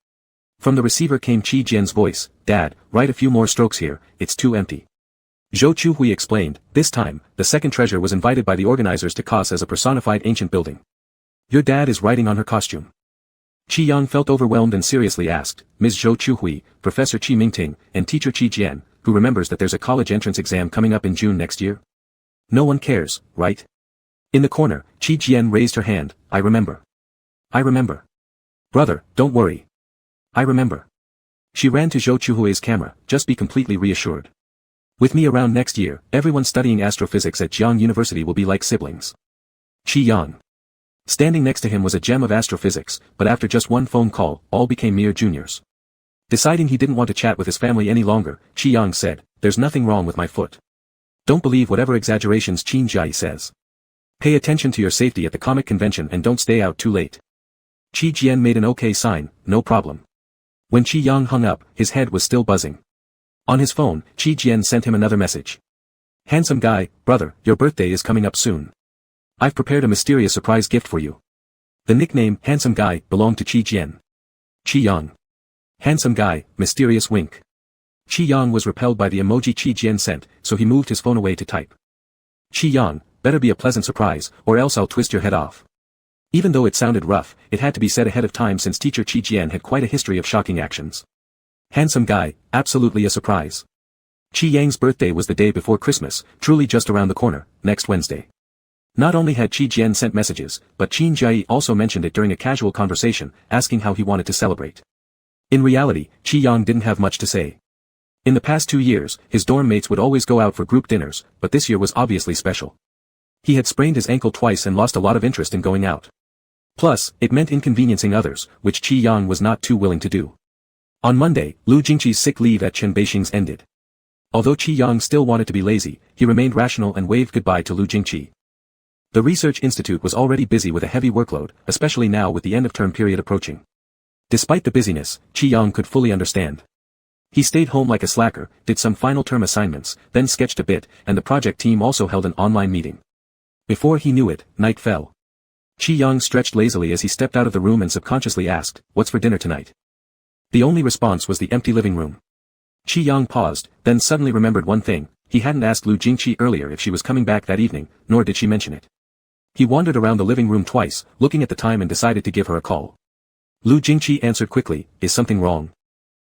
From the receiver came Qi Jian's voice, "Dad, write a few more strokes here, it's too empty." Zhou Chuhui explained, this time, the second treasure was invited by the organizers to Kos as a personified ancient building. Your dad is writing on her costume. Qi Yang felt overwhelmed and seriously asked, Ms. Zhou Chuhui, Professor Qi Mingting, and Teacher Qi Jian, who remembers that there's a college entrance exam coming up in June next year? No one cares, right? In the corner, Qi Jian raised her hand, I remember. I remember. Brother, don't worry. I remember. She ran to Zhou Chuhui's camera, just be completely reassured. With me around next year, everyone studying astrophysics at Jiangcheng University will be like siblings. Qi Yang. Standing next to him was a gem of astrophysics, but after just one phone call, all became mere juniors. Deciding he didn't want to chat with his family any longer, Qi Yang said, there's nothing wrong with my foot. Don't believe whatever exaggerations Qin Jai says. Pay attention to your safety at the comic convention and don't stay out too late. Qi Jian made an okay sign, no problem. When Qi Yang hung up, his head was still buzzing. On his phone, Qi Jian sent him another message. Handsome guy, brother, your birthday is coming up soon. I've prepared a mysterious surprise gift for you. The nickname, Handsome Guy, belonged to Qi Jian. Qi Yang. Handsome guy, mysterious wink. Qi Yang was repelled by the emoji Qi Jian sent, so he moved his phone away to type. Qi Yang, better be a pleasant surprise, or else I'll twist your head off. Even though it sounded rough, it had to be said ahead of time since teacher Qi Jian had quite a history of shocking actions. Handsome guy, absolutely a surprise. Qi Yang's birthday was the day before Christmas, truly just around the corner, next Wednesday. Not only had Qi Jian sent messages, but Qin Jai also mentioned it during a casual conversation, asking how he wanted to celebrate. In reality, Qi Yang didn't have much to say. In the past 2 years, his dorm mates would always go out for group dinners, but this year was obviously special. He had sprained his ankle twice and lost a lot of interest in going out. Plus, it meant inconveniencing others, which Qi Yang was not too willing to do. On Monday, Lu Jingqi's sick leave at Chen Beixing's ended. Although Qi Yang still wanted to be lazy, he remained rational and waved goodbye to Lu Jingqi. The research institute was already busy with a heavy workload, especially now with the end-of-term period approaching. Despite the busyness, Qi Yang could fully understand. He stayed home like a slacker, did some final term assignments, then sketched a bit, and the project team also held an online meeting. Before he knew it, night fell. Qi Yang stretched lazily as he stepped out of the room and subconsciously asked, what's for dinner tonight? The only response was the empty living room. Qi Yang paused, then suddenly remembered one thing, he hadn't asked Lu Jingqi earlier if she was coming back that evening, nor did she mention it. He wandered around the living room twice, looking at the time and decided to give her a call. Lu Jingqi answered quickly, is something wrong?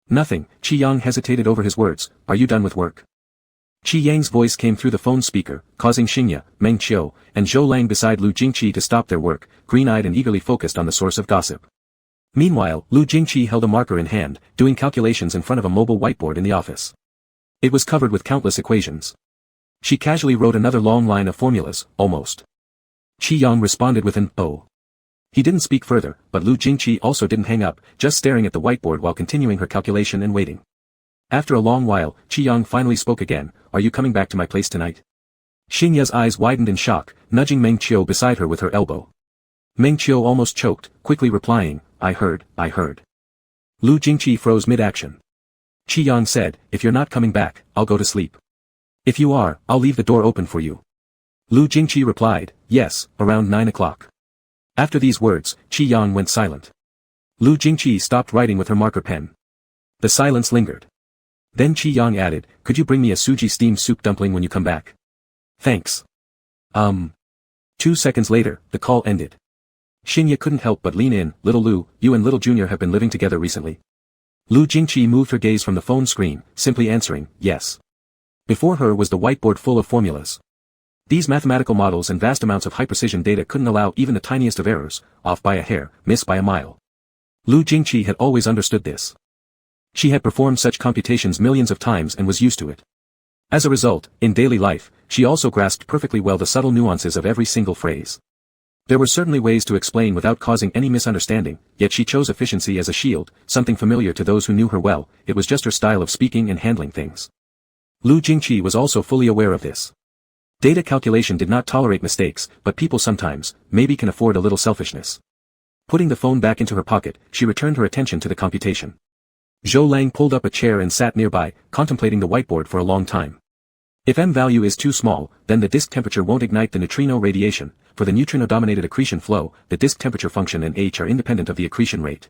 Nothing, Qi Yang hesitated over his words, are you done with work? Qi Yang's voice came through the phone speaker, causing Xingya, Meng Qiu, and Zhou Lang beside Lu Jingqi to stop their work, green-eyed and eagerly focused on the source of gossip. Meanwhile, Lu Jingqi held a marker in hand, doing calculations in front of a mobile whiteboard in the office. It was covered with countless equations. She casually wrote another long line of formulas, almost. Qi Yang responded with an, oh. He didn't speak further, but Lu Jingqi also didn't hang up, just staring at the whiteboard while continuing her calculation and waiting. After a long while, Qi Yang finally spoke again, are you coming back to my place tonight? Xingya's eyes widened in shock, nudging Meng Qiu beside her with her elbow. Meng Qiu almost choked, quickly replying, I heard. Lu Jingqi froze mid-action. Qi Yang said, if you're not coming back, I'll go to sleep. If you are, I'll leave the door open for you. Lu Jingqi replied, yes, around 9 o'clock. After these words, Qi Yang went silent. Lu Jingqi stopped writing with her marker pen. The silence lingered. Then Qi Yang added, could you bring me a suji steamed soup dumpling when you come back? Thanks. 2 seconds later, the call ended. Xingya couldn't help but lean in, little Lu, you and little Junior have been living together recently. Lu Jingqi moved her gaze from the phone screen, simply answering, yes. Before her was the whiteboard full of formulas. These mathematical models and vast amounts of high-precision data couldn't allow even the tiniest of errors, off by a hair, miss by a mile. Lu Jingqi had always understood this. She had performed such computations millions of times and was used to it. As a result, in daily life, she also grasped perfectly well the subtle nuances of every single phrase. There were certainly ways to explain without causing any misunderstanding, yet she chose efficiency as a shield, something familiar to those who knew her well, it was just her style of speaking and handling things. Lu Jingqi was also fully aware of this. Data calculation did not tolerate mistakes, but people sometimes, maybe can afford a little selfishness. Putting the phone back into her pocket, she returned her attention to the computation. Zhou Lang pulled up a chair and sat nearby, contemplating the whiteboard for a long time. If M value is too small, then the disk temperature won't ignite the neutrino radiation. For the neutrino-dominated accretion flow, the disk temperature function and H are independent of the accretion rate.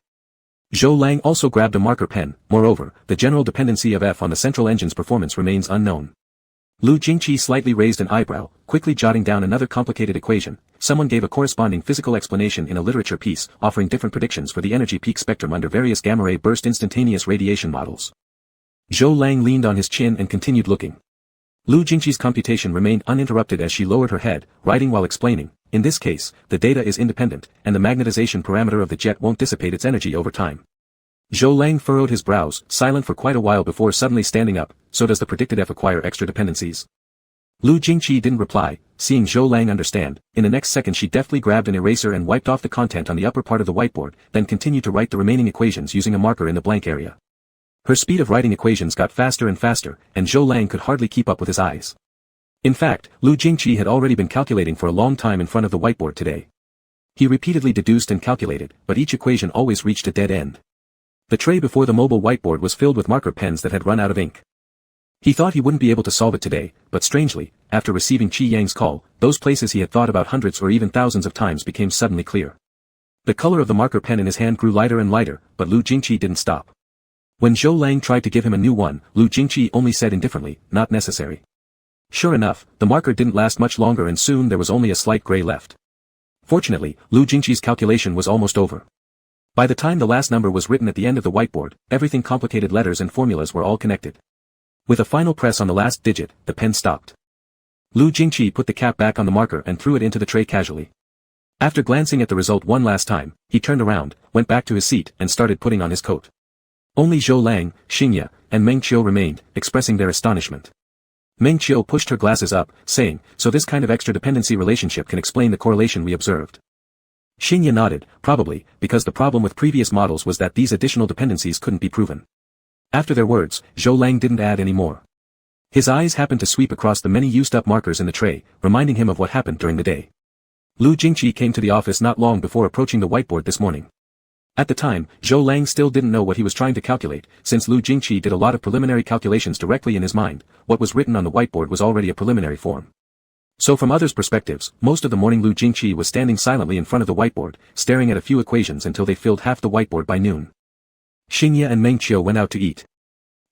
Zhou Lang also grabbed a marker pen, moreover, the general dependency of F on the central engine's performance remains unknown. Lu Jingqi slightly raised an eyebrow, quickly jotting down another complicated equation. Someone gave a corresponding physical explanation in a literature piece, offering different predictions for the energy peak spectrum under various gamma-ray burst instantaneous radiation models. Zhou Lang leaned on his chin and continued looking. Lu Jingqi's computation remained uninterrupted as she lowered her head, writing while explaining. In this case, the data is independent, and the magnetization parameter of the jet won't dissipate its energy over time. Zhou Lang furrowed his brows, silent for quite a while before suddenly standing up. So does the predicted F acquire extra dependencies? Lu Jingqi didn't reply, seeing Zhou Lang understand. In the next second she deftly grabbed an eraser and wiped off the content on the upper part of the whiteboard, then continued to write the remaining equations using a marker in the blank area. Her speed of writing equations got faster and faster, and Zhou Lang could hardly keep up with his eyes. In fact, Lu Jingqi had already been calculating for a long time in front of the whiteboard today. He repeatedly deduced and calculated, but each equation always reached a dead end. The tray before the mobile whiteboard was filled with marker pens that had run out of ink. He thought he wouldn't be able to solve it today, but strangely, after receiving Qi Yang's call, those places he had thought about hundreds or even thousands of times became suddenly clear. The color of the marker pen in his hand grew lighter and lighter, but Lu Jingqi didn't stop. When Zhou Lang tried to give him a new one, Lu Jingqi only said indifferently, "Not necessary." Sure enough, the marker didn't last much longer and soon there was only a slight gray left. Fortunately, Lu Jingqi's calculation was almost over. By the time the last number was written at the end of the whiteboard, everything complicated letters and formulas were all connected. With a final press on the last digit, the pen stopped. Lu Jingqi put the cap back on the marker and threw it into the tray casually. After glancing at the result one last time, he turned around, went back to his seat and started putting on his coat. Only Zhou Lang, Xingye, and Meng Qiu remained, expressing their astonishment. Meng Qiu pushed her glasses up, saying, "So this kind of extra dependency relationship can explain the correlation we observed." Xingye nodded, probably, because the problem with previous models was that these additional dependencies couldn't be proven. After their words, Zhou Lang didn't add any more. His eyes happened to sweep across the many used-up markers in the tray, reminding him of what happened during the day. Lu Jingqi came to the office not long before approaching the whiteboard this morning. At the time, Zhou Lang still didn't know what he was trying to calculate, since Lu Jingqi did a lot of preliminary calculations directly in his mind. What was written on the whiteboard was already a preliminary form. So from others' perspectives, most of the morning Lu Jingqi was standing silently in front of the whiteboard, staring at a few equations until they filled half the whiteboard by noon. Xingye and Meng Qiu went out to eat.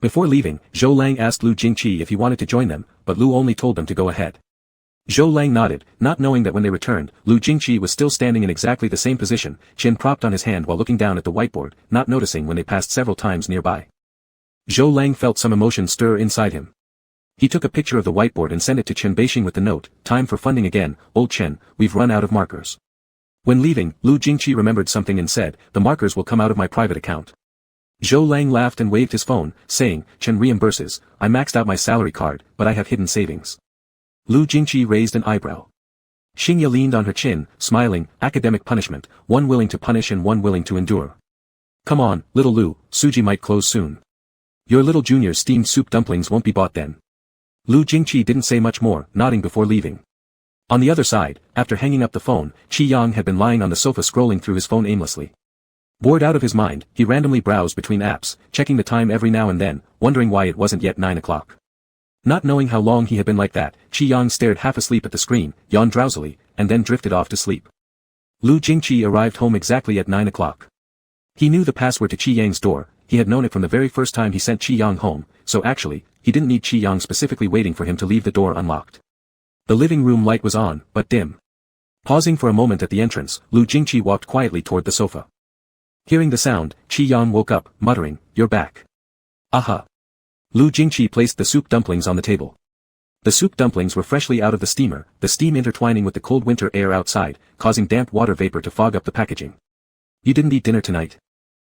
Before leaving, Zhou Lang asked Lu Jingqi if he wanted to join them, but Lu only told them to go ahead. Zhou Lang nodded, not knowing that when they returned, Lu Jingqi was still standing in exactly the same position, chin propped on his hand while looking down at the whiteboard, not noticing when they passed several times nearby. Zhou Lang felt some emotion stir inside him. He took a picture of the whiteboard and sent it to Chen Beixing with the note, "Time for funding again, old Chen, we've run out of markers." When leaving, Lu Jingqi remembered something and said, "The markers will come out of my private account." Zhou Lang laughed and waved his phone, saying, "Chen reimburses, I maxed out my salary card, but I have hidden savings." Lu Jingqi raised an eyebrow. Xingye leaned on her chin, smiling, "Academic punishment, one willing to punish and one willing to endure. Come on, little Lu, Suji might close soon. Your little junior's steamed soup dumplings won't be bought then." Lu Jingqi didn't say much more, nodding before leaving. On the other side, after hanging up the phone, Qi Yang had been lying on the sofa scrolling through his phone aimlessly. Bored out of his mind, he randomly browsed between apps, checking the time every now and then, wondering why it wasn't yet 9 o'clock. Not knowing how long he had been like that, Qi Yang stared half asleep at the screen, yawned drowsily, and then drifted off to sleep. Lu Jingqi arrived home exactly at 9 o'clock. He knew the password to Qi Yang's door. He had known it from the very first time he sent Qi Yang home, so actually, he didn't need Qi Yang specifically waiting for him to leave the door unlocked. The living room light was on, but dim. Pausing for a moment at the entrance, Lu Jingqi walked quietly toward the sofa. Hearing the sound, Qi Yang woke up, muttering, "You're back." "Aha." Lu Jingqi placed the soup dumplings on the table. The soup dumplings were freshly out of the steamer, the steam intertwining with the cold winter air outside, causing damp water vapor to fog up the packaging. "You didn't eat dinner tonight?"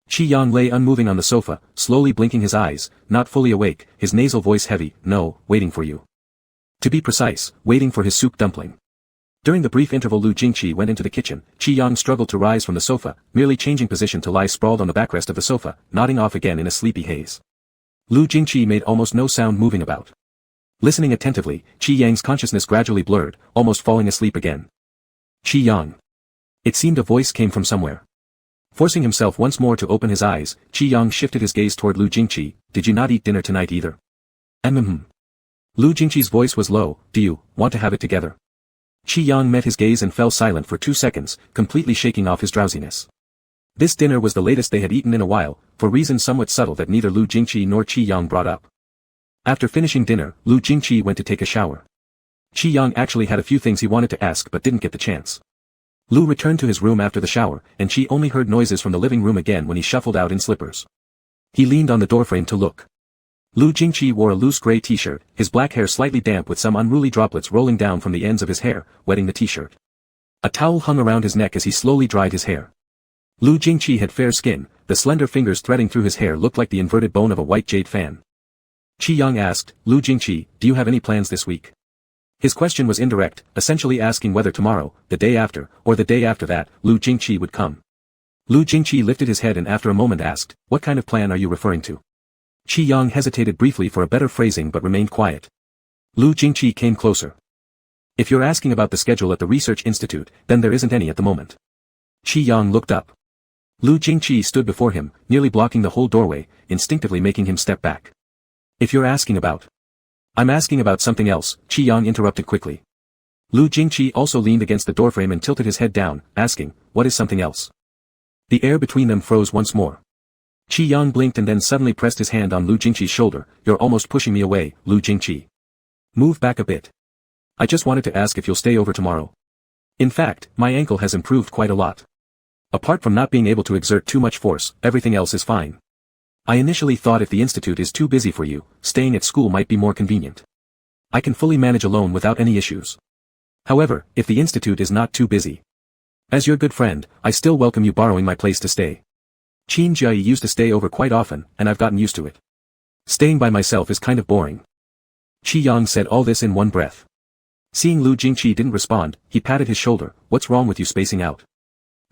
Qi Yang lay unmoving on the sofa, slowly blinking his eyes, not fully awake, his nasal voice heavy, "No, waiting for you." To be precise, waiting for his soup dumpling. During the brief interval Lu Jingqi went into the kitchen, Qi Yang struggled to rise from the sofa, merely changing position to lie sprawled on the backrest of the sofa, nodding off again in a sleepy haze. Lu Jingqi made almost no sound moving about. Listening attentively, Qi Yang's consciousness gradually blurred, almost falling asleep again. "Qi Yang." It seemed a voice came from somewhere. Forcing himself once more to open his eyes, Qi Yang shifted his gaze toward Lu Jingqi. "Did you not eat dinner tonight either?" Lu Jingqi's voice was low. "Do you want to have it together?" Qi Yang met his gaze and fell silent for 2 seconds, completely shaking off his drowsiness. This dinner was the latest they had eaten in a while, for reasons somewhat subtle that neither Lu Jingqi nor Qi Yang brought up. After finishing dinner, Lu Jingqi went to take a shower. Qi Yang actually had a few things he wanted to ask but didn't get the chance. Lu returned to his room after the shower, and Qi only heard noises from the living room again when he shuffled out in slippers. He leaned on the doorframe to look. Lu Jingqi wore a loose gray t-shirt, his black hair slightly damp with some unruly droplets rolling down from the ends of his hair, wetting the t-shirt. A towel hung around his neck as he slowly dried his hair. Lu Jingqi had fair skin, the slender fingers threading through his hair looked like the inverted bone of a white jade fan. Qi Yang asked, "Lu Jingqi, do you have any plans this week?" His question was indirect, essentially asking whether tomorrow, the day after, or the day after that, Lu Jingqi would come. Lu Jingqi lifted his head and after a moment asked, "What kind of plan are you referring to?" Qi Yang hesitated briefly for a better phrasing but remained quiet. Lu Jingqi came closer. "If you're asking about the schedule at the research institute, then there isn't any at the moment." Qi Yang looked up. Lu Jingqi stood before him, nearly blocking the whole doorway, instinctively making him step back. "If you're asking about..." "I'm asking about something else," Qi Yang interrupted quickly. Lu Jingqi also leaned against the doorframe and tilted his head down, asking, "What is something else?" The air between them froze once more. Qi Yang blinked and then suddenly pressed his hand on Lu Jingqi's shoulder. "You're almost pushing me away, Lu Jingqi. Move back a bit. I just wanted to ask if you'll stay over tomorrow. In fact, my ankle has improved quite a lot. Apart from not being able to exert too much force, everything else is fine. I initially thought if the institute is too busy for you, staying at school might be more convenient. I can fully manage alone without any issues. However, if the institute is not too busy. As your good friend, I still welcome you borrowing my place to stay. Qin Jie used to stay over quite often, and I've gotten used to it. Staying by myself is kind of boring." Qi Yang said all this in one breath. Seeing Lu Jingqi didn't respond, he patted his shoulder. "What's wrong with you spacing out?"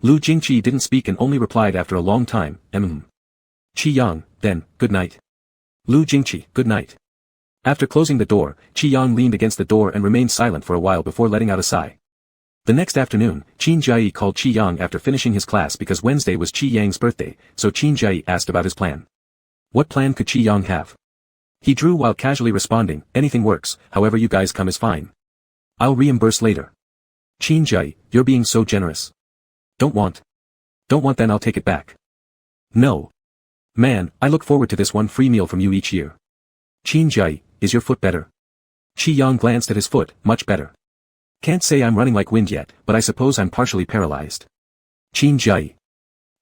Lu Jingqi didn't speak and only replied after a long time, Qi Yang, then, good night. Lu Jingqi, good night. After closing the door, Qi Yang leaned against the door and remained silent for a while before letting out a sigh. The next afternoon, Qin Jie called Qi Yang after finishing his class because Wednesday was Qi Yang's birthday, so Qin Jie asked about his plan. What plan could Qi Yang have? He drew while casually responding, "Anything works, however you guys come is fine. I'll reimburse later." "Qin Jie, you're being so generous." Don't want, then I'll take it back." "No. Man, I look forward to this one free meal from you each year." "Qin Jie, is your foot better?" Qi Yang glanced at his foot. "Much better. Can't say I'm running like wind yet, but I suppose I'm partially paralyzed." "Qin Jie.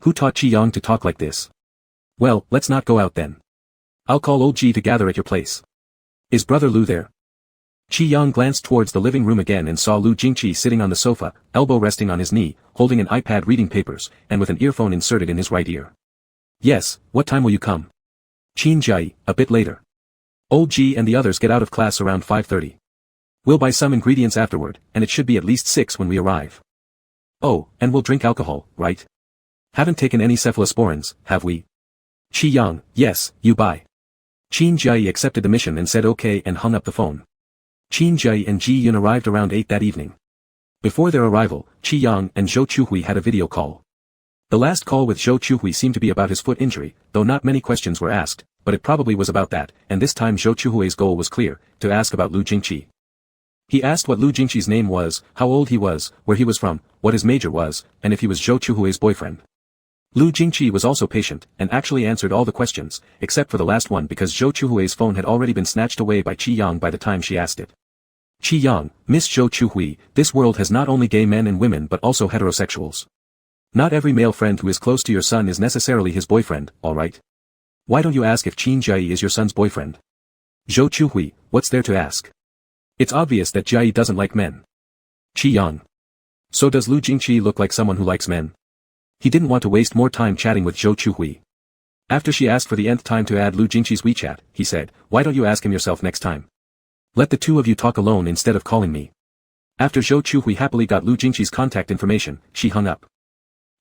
Who taught Qi Yang to talk like this?" "Well, let's not go out then. I'll call old Ji to gather at your place. Is brother Lu there?" Qi Yang glanced towards the living room again and saw Lu Jingqi sitting on the sofa, elbow resting on his knee, holding an iPad reading papers, and with an earphone inserted in his right ear. "Yes, what time will you come?" "Qin Jie, a bit later. Old Ji and the others get out of class around 5:30. We'll buy some ingredients afterward, and it should be at least 6 when we arrive. Oh, and we'll drink alcohol, right? Haven't taken any cephalosporins, have we?" Qi Yang, "Yes, you buy." Qin Jie accepted the mission and said okay and hung up the phone. Qin Jie and Ji Yun arrived around 8 that evening. Before their arrival, Qi Yang and Zhou Chuhui had a video call. The last call with Zhou Chuhui seemed to be about his foot injury, though not many questions were asked, but it probably was about that, and this time Zhou Chuhui's goal was clear, to ask about Lu Jingqi. He asked what Lu Jingqi's name was, how old he was, where he was from, what his major was, and if he was Zhou Chuhui's boyfriend. Lu Jingqi was also patient, and actually answered all the questions, except for the last one because Zhou Chuhui's phone had already been snatched away by Qi Yang by the time she asked it. "Qi Yang, Miss Zhou Chuhui, this world has not only gay men and women but also heterosexuals. Not every male friend who is close to your son is necessarily his boyfriend, alright? Why don't you ask if Qin Jie is your son's boyfriend?" "Zhou Chuhui, what's there to ask? It's obvious that Jie doesn't like men." "Qi Yang. So does Lu Jingqi look like someone who likes men?" He didn't want to waste more time chatting with Zhou Chuhui. After she asked for the nth time to add Lu Jingqi's WeChat, he said, "Why don't you ask him yourself next time? Let the two of you talk alone instead of calling me." After Zhou Chuhui happily got Lu Jingqi's contact information, she hung up.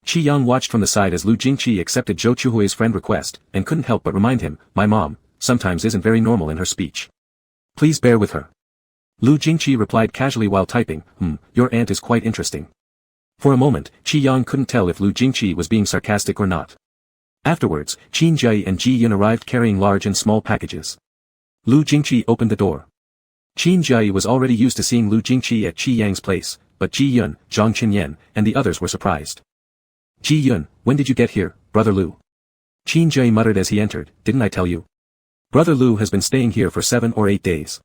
Qi Yang watched from the side as Lu Jingqi accepted Zhou Chuhui's friend request, and couldn't help but remind him, "My mom, sometimes isn't very normal in her speech. Please bear with her." Lu Jingqi replied casually while typing, "Your aunt is quite interesting." For a moment, Qi Yang couldn't tell if Lu Jingqi was being sarcastic or not. Afterwards, Qin Jie and Ji Yun arrived carrying large and small packages. Lu Jingqi opened the door. Qin Jie was already used to seeing Lu Jingqi at Qi Yang's place, but Ji Yun, Zhang Qinyan, and the others were surprised. "Ji Yun, when did you get here, brother Lu?" Qin Jie muttered as he entered, "Didn't I tell you?" Brother Lu has been staying here for 7 or 8 days.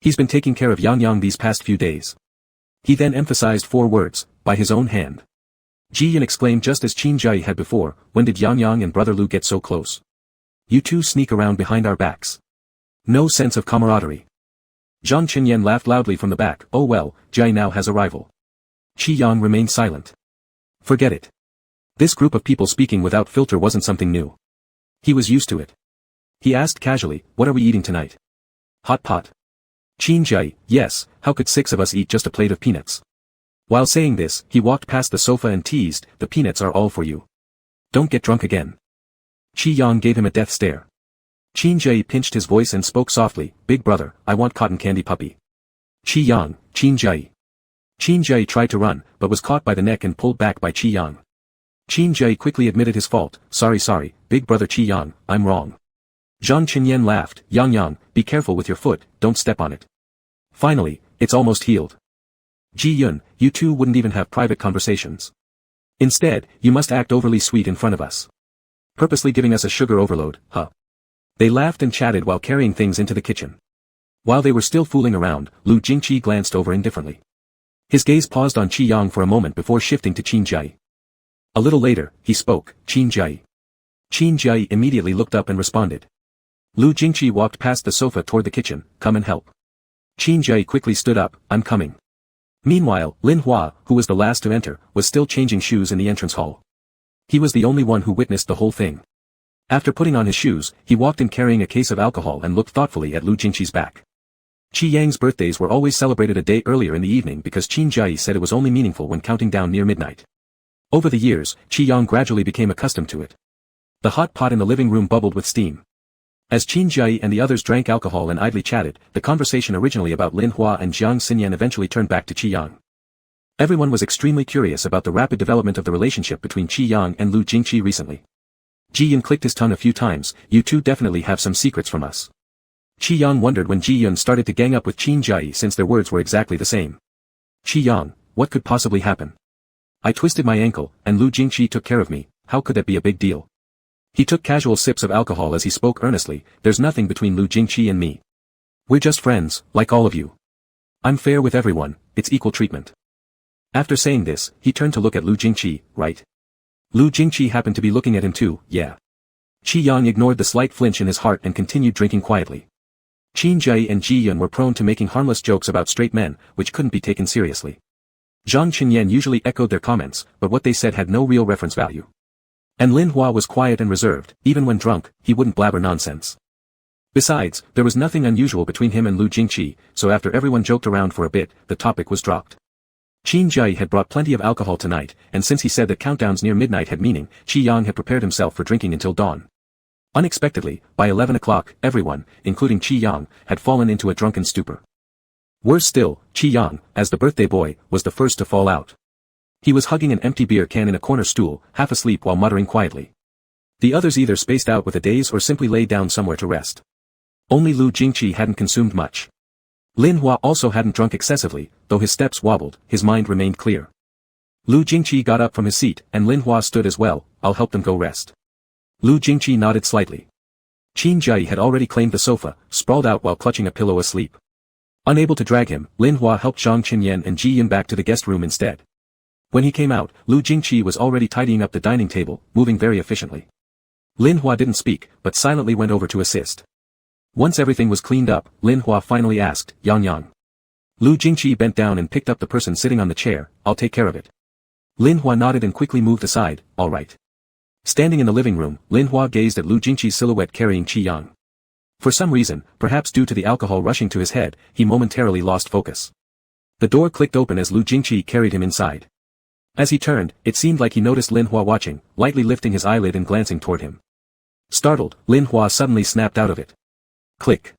He's been taking care of Yang Yang these past few days. He then emphasized 4 words, by his own hand. Ji Yun exclaimed just as Qin Jai had before, when did Yang Yang and Brother Lu get so close? You two sneak around behind our backs. No sense of camaraderie. Zhang Qinyan laughed loudly from the back. Oh well, Jai now has a rival. Qi Yang remained silent. Forget it. This group of people speaking without filter wasn't something new. He was used to it. He asked casually, what are we eating tonight? Hot pot. Qin Jai, yes, how could 6 of us eat just a plate of peanuts? While saying this, he walked past the sofa and teased, the peanuts are all for you. Don't get drunk again. Qi Yang gave him a death stare. Qin Jai pinched his voice and spoke softly, big brother, I want cotton candy puppy. Qi Yang, Qin Jai. Qin Jai tried to run, but was caught by the neck and pulled back by Qi Yang. Qin Jai quickly admitted his fault, sorry, big brother Qi Yang, I'm wrong. Zhang Qinyan laughed, Yang, be careful with your foot, don't step on it. Finally, it's almost healed. Ji Yun, you two wouldn't even have private conversations. Instead, you must act overly sweet in front of us. Purposely giving us a sugar overload, huh? They laughed and chatted while carrying things into the kitchen. While they were still fooling around, Lu Jingqi glanced over indifferently. His gaze paused on Qi Yang for a moment before shifting to Qin Jai. A little later, he spoke, Qin Jai. Qin Jai immediately looked up and responded. Lu Jingqi walked past the sofa toward the kitchen, come and help. Qin Jai quickly stood up, I'm coming. Meanwhile, Lin Hua, who was the last to enter, was still changing shoes in the entrance hall. He was the only one who witnessed the whole thing. After putting on his shoes, he walked in carrying a case of alcohol and looked thoughtfully at Lu Jingqi's back. Qi Yang's birthdays were always celebrated a day earlier in the evening because Qin Jai said it was only meaningful when counting down near midnight. Over the years, Qi Yang gradually became accustomed to it. The hot pot in the living room bubbled with steam. As Qin Jai and the others drank alcohol and idly chatted, the conversation originally about Lin Hua and Jiang Xinyan eventually turned back to Qi Yang. Everyone was extremely curious about the rapid development of the relationship between Qi Yang and Lu Jingqi recently. Ji Yun clicked his tongue a few times, you two definitely have some secrets from us. Qi Yang wondered when Ji Yun started to gang up with Qin Jai since their words were exactly the same. Qi Yang, what could possibly happen? I twisted my ankle, and Lu Jingqi took care of me, how could that be a big deal? He took casual sips of alcohol as he spoke earnestly, there's nothing between Lu Jingqi and me. We're just friends, like all of you. I'm fair with everyone, it's equal treatment. After saying this, he turned to look at Lu Jingqi, right? Lu Jingqi happened to be looking at him too, yeah. Qi Yang ignored the slight flinch in his heart and continued drinking quietly. Qin Jai and Ji Yun were prone to making harmless jokes about straight men, which couldn't be taken seriously. Zhang Qinyan usually echoed their comments, but what they said had no real reference value. And Lin Hua was quiet and reserved, even when drunk, he wouldn't blabber nonsense. Besides, there was nothing unusual between him and Lu Jingqi, so after everyone joked around for a bit, the topic was dropped. Qin Jai had brought plenty of alcohol tonight, and since he said that countdowns near midnight had meaning, Qi Yang had prepared himself for drinking until dawn. Unexpectedly, by 11 o'clock, everyone, including Qi Yang, had fallen into a drunken stupor. Worse still, Qi Yang, as the birthday boy, was the first to fall out. He was hugging an empty beer can in a corner stool, half asleep while muttering quietly. The others either spaced out with a daze or simply lay down somewhere to rest. Only Lu Jingqi hadn't consumed much. Lin Hua also hadn't drunk excessively, though his steps wobbled, his mind remained clear. Lu Jingqi got up from his seat, and Lin Hua stood as well, I'll help them go rest. Lu Jingqi nodded slightly. Qin Jai had already claimed the sofa, sprawled out while clutching a pillow asleep. Unable to drag him, Lin Hua helped Zhang Qinyan and Ji Yun back to the guest room instead. When he came out, Lu Jingqi was already tidying up the dining table, moving very efficiently. Lin Hua didn't speak, but silently went over to assist. Once everything was cleaned up, Lin Hua finally asked, Yang. Lu Jingqi bent down and picked up the person sitting on the chair, I'll take care of it. Lin Hua nodded and quickly moved aside, all right. Standing in the living room, Lin Hua gazed at Lu Jingqi's silhouette carrying Qi Yang. For some reason, perhaps due to the alcohol rushing to his head, he momentarily lost focus. The door clicked open as Lu Jingqi carried him inside. As he turned, it seemed like he noticed Lin Hua watching, lightly lifting his eyelid and glancing toward him. Startled, Lin Hua suddenly snapped out of it. Click.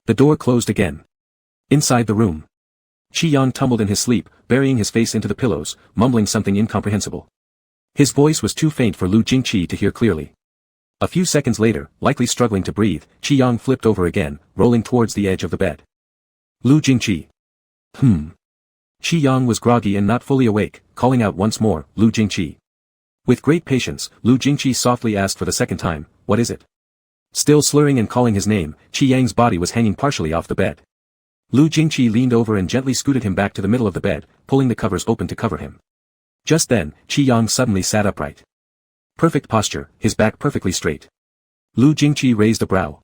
The door closed again. Inside the room, Qi Yang tumbled in his sleep, burying his face into the pillows, mumbling something incomprehensible. His voice was too faint for Lu Jingqi to hear clearly. A few seconds later, likely struggling to breathe, Qi Yang flipped over again, rolling towards the edge of the bed. Lu Jingqi. Qi Yang was groggy and not fully awake, calling out once more, Lu Jingqi. With great patience, Lu Jingqi softly asked for the second time, what is it? Still slurring and calling his name, Qi Yang's body was hanging partially off the bed. Lu Jingqi leaned over and gently scooted him back to the middle of the bed, pulling the covers open to cover him. Just then, Qi Yang suddenly sat upright. Perfect posture, his back perfectly straight. Lu Jingqi raised a brow.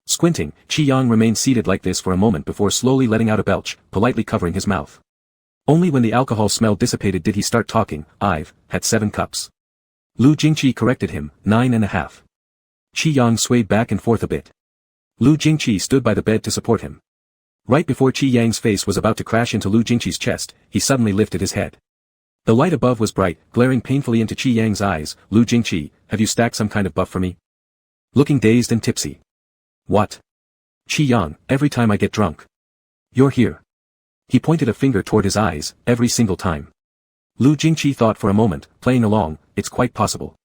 Squinting, Qi Yang remained seated like this for a moment before slowly letting out a belch, politely covering his mouth. Only when the alcohol smell dissipated did he start talking. I've had 7 cups. Lu Jingqi corrected him, 9.5. Qi Yang swayed back and forth a bit. Lu Jingqi stood by the bed to support him. Right before Qi Yang's face was about to crash into Lu Jingqi's chest, he suddenly lifted his head. The light above was bright, glaring painfully into Qi Yang's eyes. Lu Jingqi, have you stacked some kind of buff for me? Looking dazed and tipsy. What? Qi Yang, every time I get drunk. You're here. He pointed a finger toward his eyes, every single time. Lu Jingqi thought for a moment, playing along, it's quite possible.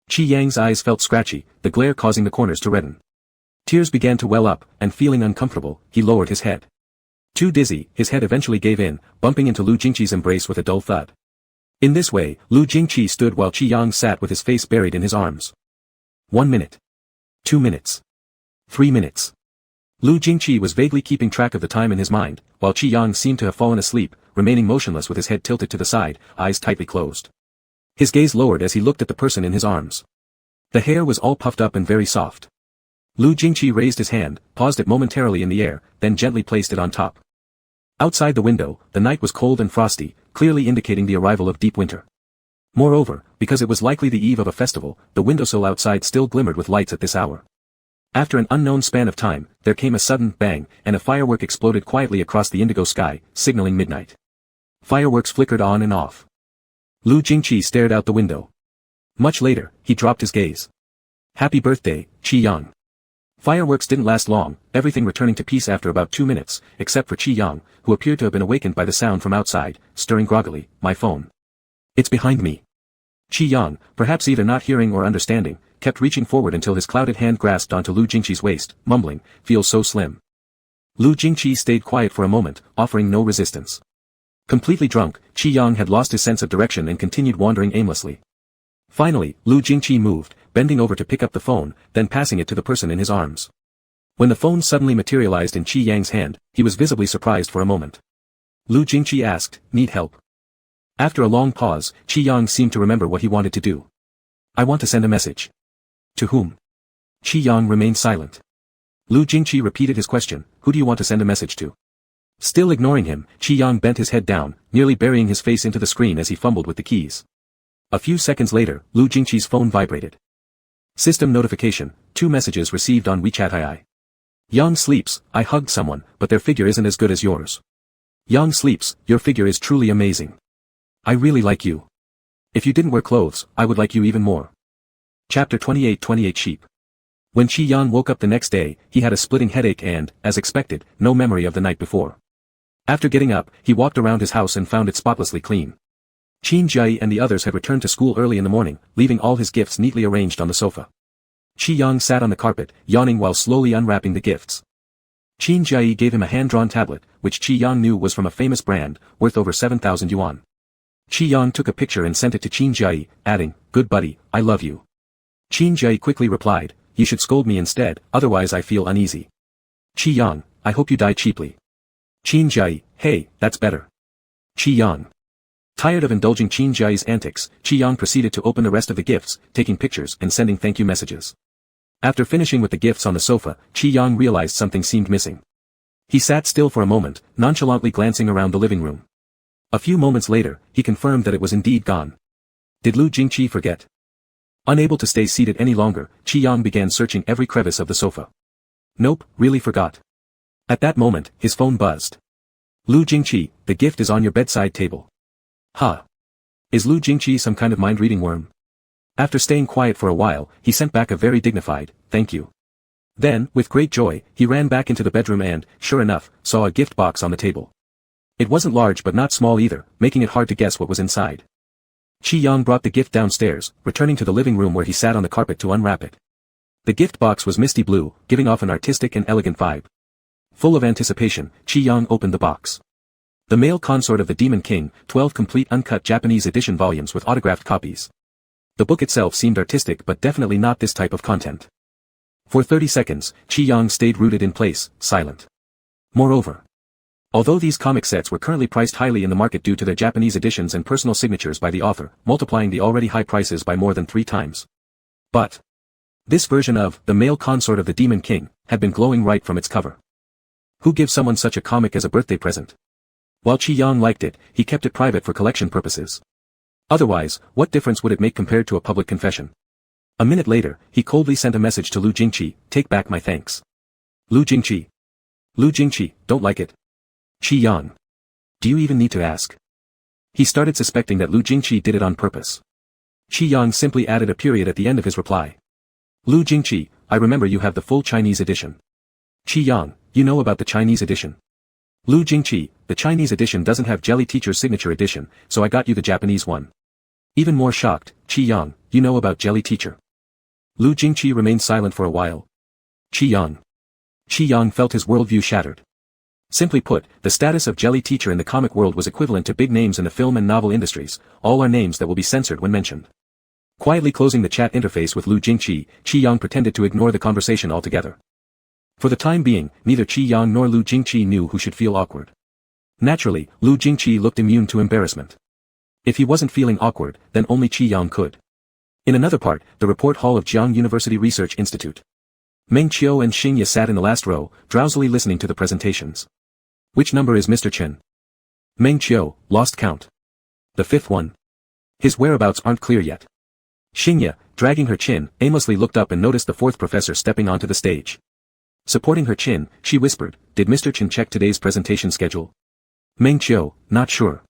Qi Yang's eyes felt scratchy, the glare causing the corners to redden. Tears began to well up, and feeling uncomfortable, he lowered his head. Too dizzy, his head eventually gave in, bumping into Lu Jingqi's embrace with a dull thud. In this way, Lu Jingqi stood while Qi Yang sat with his face buried in his arms. 1 minute. 2 minutes. 3 minutes. Lu Jingqi was vaguely keeping track of the time in his mind, while Qi Yang seemed to have fallen asleep, remaining motionless with his head tilted to the side, eyes tightly closed. His gaze lowered as he looked at the person in his arms. The hair was all puffed up and very soft. Lu Jingqi raised his hand, paused it momentarily in the air, then gently placed it on top. Outside the window, the night was cold and frosty, clearly indicating the arrival of deep winter. Moreover, because it was likely the eve of a festival, the windowsill outside still glimmered with lights at this hour. After an unknown span of time, there came a sudden bang, and a firework exploded quietly across the indigo sky, signaling midnight. Fireworks flickered on and off. Lu Jingqi stared out the window. Much later, he dropped his gaze. Happy birthday, Qi Yang. Fireworks didn't last long, everything returning to peace after about 2 minutes, except for Qi Yang, who appeared to have been awakened by the sound from outside, stirring groggily. My phone. It's behind me. Qi Yang, perhaps either not hearing or understanding, kept reaching forward until his clouded hand grasped onto Lu Jingqi's waist, mumbling, feels so slim. Lu Jingqi stayed quiet for a moment, offering no resistance. Completely drunk, Qi Yang had lost his sense of direction and continued wandering aimlessly. Finally, Lu Jingqi moved, bending over to pick up the phone, then passing it to the person in his arms. When the phone suddenly materialized in Qi Yang's hand, he was visibly surprised for a moment. Lu Jingqi asked, need help? After a long pause, Qi Yang seemed to remember what he wanted to do. I want to send a message. To whom? Qi Yang remained silent. Lu Jingqi repeated his question, who do you want to send a message to? Still ignoring him, Qi Yang bent his head down, nearly burying his face into the screen as he fumbled with the keys. A few seconds later, Lu Jingqi's phone vibrated. System notification, 2 messages received on WeChat. Hi. Yang sleeps, I hugged someone, but their figure isn't as good as yours. Yang sleeps, your figure is truly amazing. I really like you. If you didn't wear clothes, I would like you even more. Chapter 28 Sheep. When Qi Yang woke up the next day, he had a splitting headache and, as expected, no memory of the night before. After getting up, he walked around his house and found it spotlessly clean. Qin Jiayi and the others had returned to school early in the morning, leaving all his gifts neatly arranged on the sofa. Qi Yang sat on the carpet, yawning while slowly unwrapping the gifts. Qin Jiayi gave him a hand-drawn tablet, which Qi Yang knew was from a famous brand, worth over 7,000 yuan. Qi Yang took a picture and sent it to Qin Jiayi, adding, good buddy, I love you. Qin Jiayi quickly replied, you should scold me instead, otherwise I feel uneasy. Qi Yang, I hope you die cheaply. Qin Jiayi, hey, that's better. Qi Yang. Tired of indulging Qin Jiayi's antics, Qi Yang proceeded to open the rest of the gifts, taking pictures and sending thank you messages. After finishing with the gifts on the sofa, Qi Yang realized something seemed missing. He sat still for a moment, nonchalantly glancing around the living room. A few moments later, he confirmed that it was indeed gone. Did Lu Jingqi forget? Unable to stay seated any longer, Qi Yang began searching every crevice of the sofa. Nope, really forgot. At that moment, his phone buzzed. Lu Jingqi, the gift is on your bedside table. Huh. Is Lu Jingqi some kind of mind-reading worm? After staying quiet for a while, he sent back a very dignified, thank you. Then, with great joy, he ran back into the bedroom and, sure enough, saw a gift box on the table. It wasn't large but not small either, making it hard to guess what was inside. Qi Yang brought the gift downstairs, returning to the living room where he sat on the carpet to unwrap it. The gift box was misty blue, giving off an artistic and elegant vibe. Full of anticipation, Qi Yang opened the box. The Male Consort of the Demon King, 12 complete uncut Japanese edition volumes with autographed copies. The book itself seemed artistic but definitely not this type of content. For 30 seconds, Qi Yang stayed rooted in place, silent. Moreover, although these comic sets were currently priced highly in the market due to their Japanese editions and personal signatures by the author, multiplying the already high prices by more than 3 times. But this version of The Male Consort of the Demon King had been glowing right from its cover. Who gives someone such a comic as a birthday present? While Qi Yang liked it, he kept it private for collection purposes. Otherwise, what difference would it make compared to a public confession? A minute later, he coldly sent a message to Lu Jingqi, "Take back my thanks." Lu Jingqi. Lu Jingqi, don't like it. Qi Yang. Do you even need to ask? He started suspecting that Lu Jingqi did it on purpose. Qi Yang simply added a period at the end of his reply. Lu Jingqi, I remember you have the full Chinese edition. Qi Yang, you know about the Chinese edition. Lu Jingqi, the Chinese edition doesn't have Jelly Teacher's signature edition, so I got you the Japanese one. Even more shocked, Qi Yang, you know about Jelly Teacher. Lu Jingqi remained silent for a while. Qi Yang. Qi Yang felt his worldview shattered. Simply put, the status of Jelly Teacher in the comic world was equivalent to big names in the film and novel industries, all are names that will be censored when mentioned. Quietly closing the chat interface with Lu Jingqi, Qi Yang pretended to ignore the conversation altogether. For the time being, neither Qi Yang nor Lu Jingqi knew who should feel awkward. Naturally, Lu Jingqi looked immune to embarrassment. If he wasn't feeling awkward, then only Qi Yang could. In another part, the report hall of Jiangcheng University Research Institute. Meng Qiu and Xingye sat in the last row, drowsily listening to the presentations. Which number is Mr. Chen? Meng Qiu, lost count. The 5th one. His whereabouts aren't clear yet. Xingye, dragging her chin, aimlessly looked up and noticed the 4th professor stepping onto the stage. Supporting her chin, she whispered, "Did Mr. Chen check today's presentation schedule?" Meng Qiu, not sure.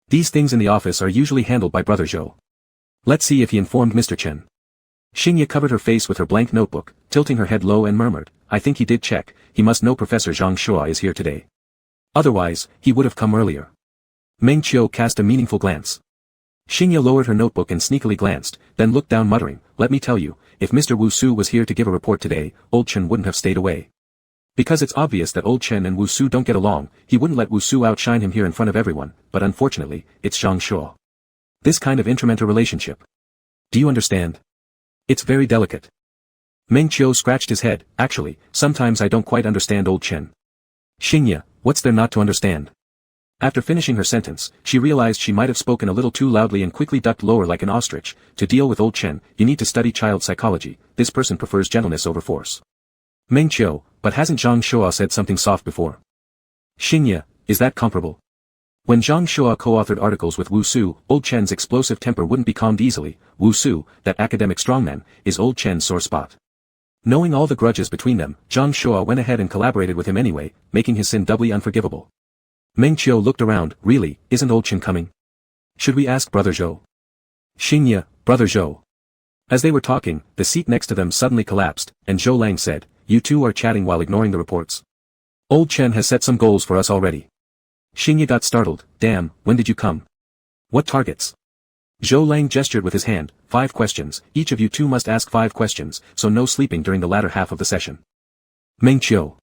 These things in the office are usually handled by Brother Zhou. Let's see if he informed Mr. Chen. Xingye covered her face with her blank notebook, tilting her head low and murmured, "I think he did check, he must know Professor Zhang Shua is here today. Otherwise, he would have come earlier." Meng Qiu cast a meaningful glance. Xingye lowered her notebook and sneakily glanced, then looked down muttering, "Let me tell you, if Mr. Wu Su was here to give a report today, old Chen wouldn't have stayed away. Because it's obvious that old Chen and Wu Su don't get along, he wouldn't let Wu Su outshine him here in front of everyone, but unfortunately, it's Zhang Shua. This kind of intramental relationship. Do you understand? It's very delicate." Meng Qiu scratched his head, "Actually, sometimes I don't quite understand old Chen." Xingye, what's there not to understand? After finishing her sentence, she realized she might have spoken a little too loudly and quickly ducked lower like an ostrich. To deal with old Chen, you need to study child psychology. This person prefers gentleness over force. Meng Qiu, but hasn't Zhang Shua said something soft before? Xingye, is that comparable? When Zhang Shua co-authored articles with Wu Su, old Chen's explosive temper wouldn't be calmed easily. Wu Su, that academic strongman, is old Chen's sore spot. Knowing all the grudges between them, Zhang Shua went ahead and collaborated with him anyway, making his sin doubly unforgivable. Meng Qiu looked around, really, isn't old Chen coming? Should we ask Brother Zhou? Xingye, Brother Zhou. As they were talking, the seat next to them suddenly collapsed, and Zhou Lang said, "You two are chatting while ignoring the reports. Old Chen has set some goals for us already." Xingye got startled, "Damn, when did you come? What targets?" Zhou Lang gestured with his hand, 5 questions, each of you two must ask 5 questions, so no sleeping during the latter half of the session. Meng Qiu.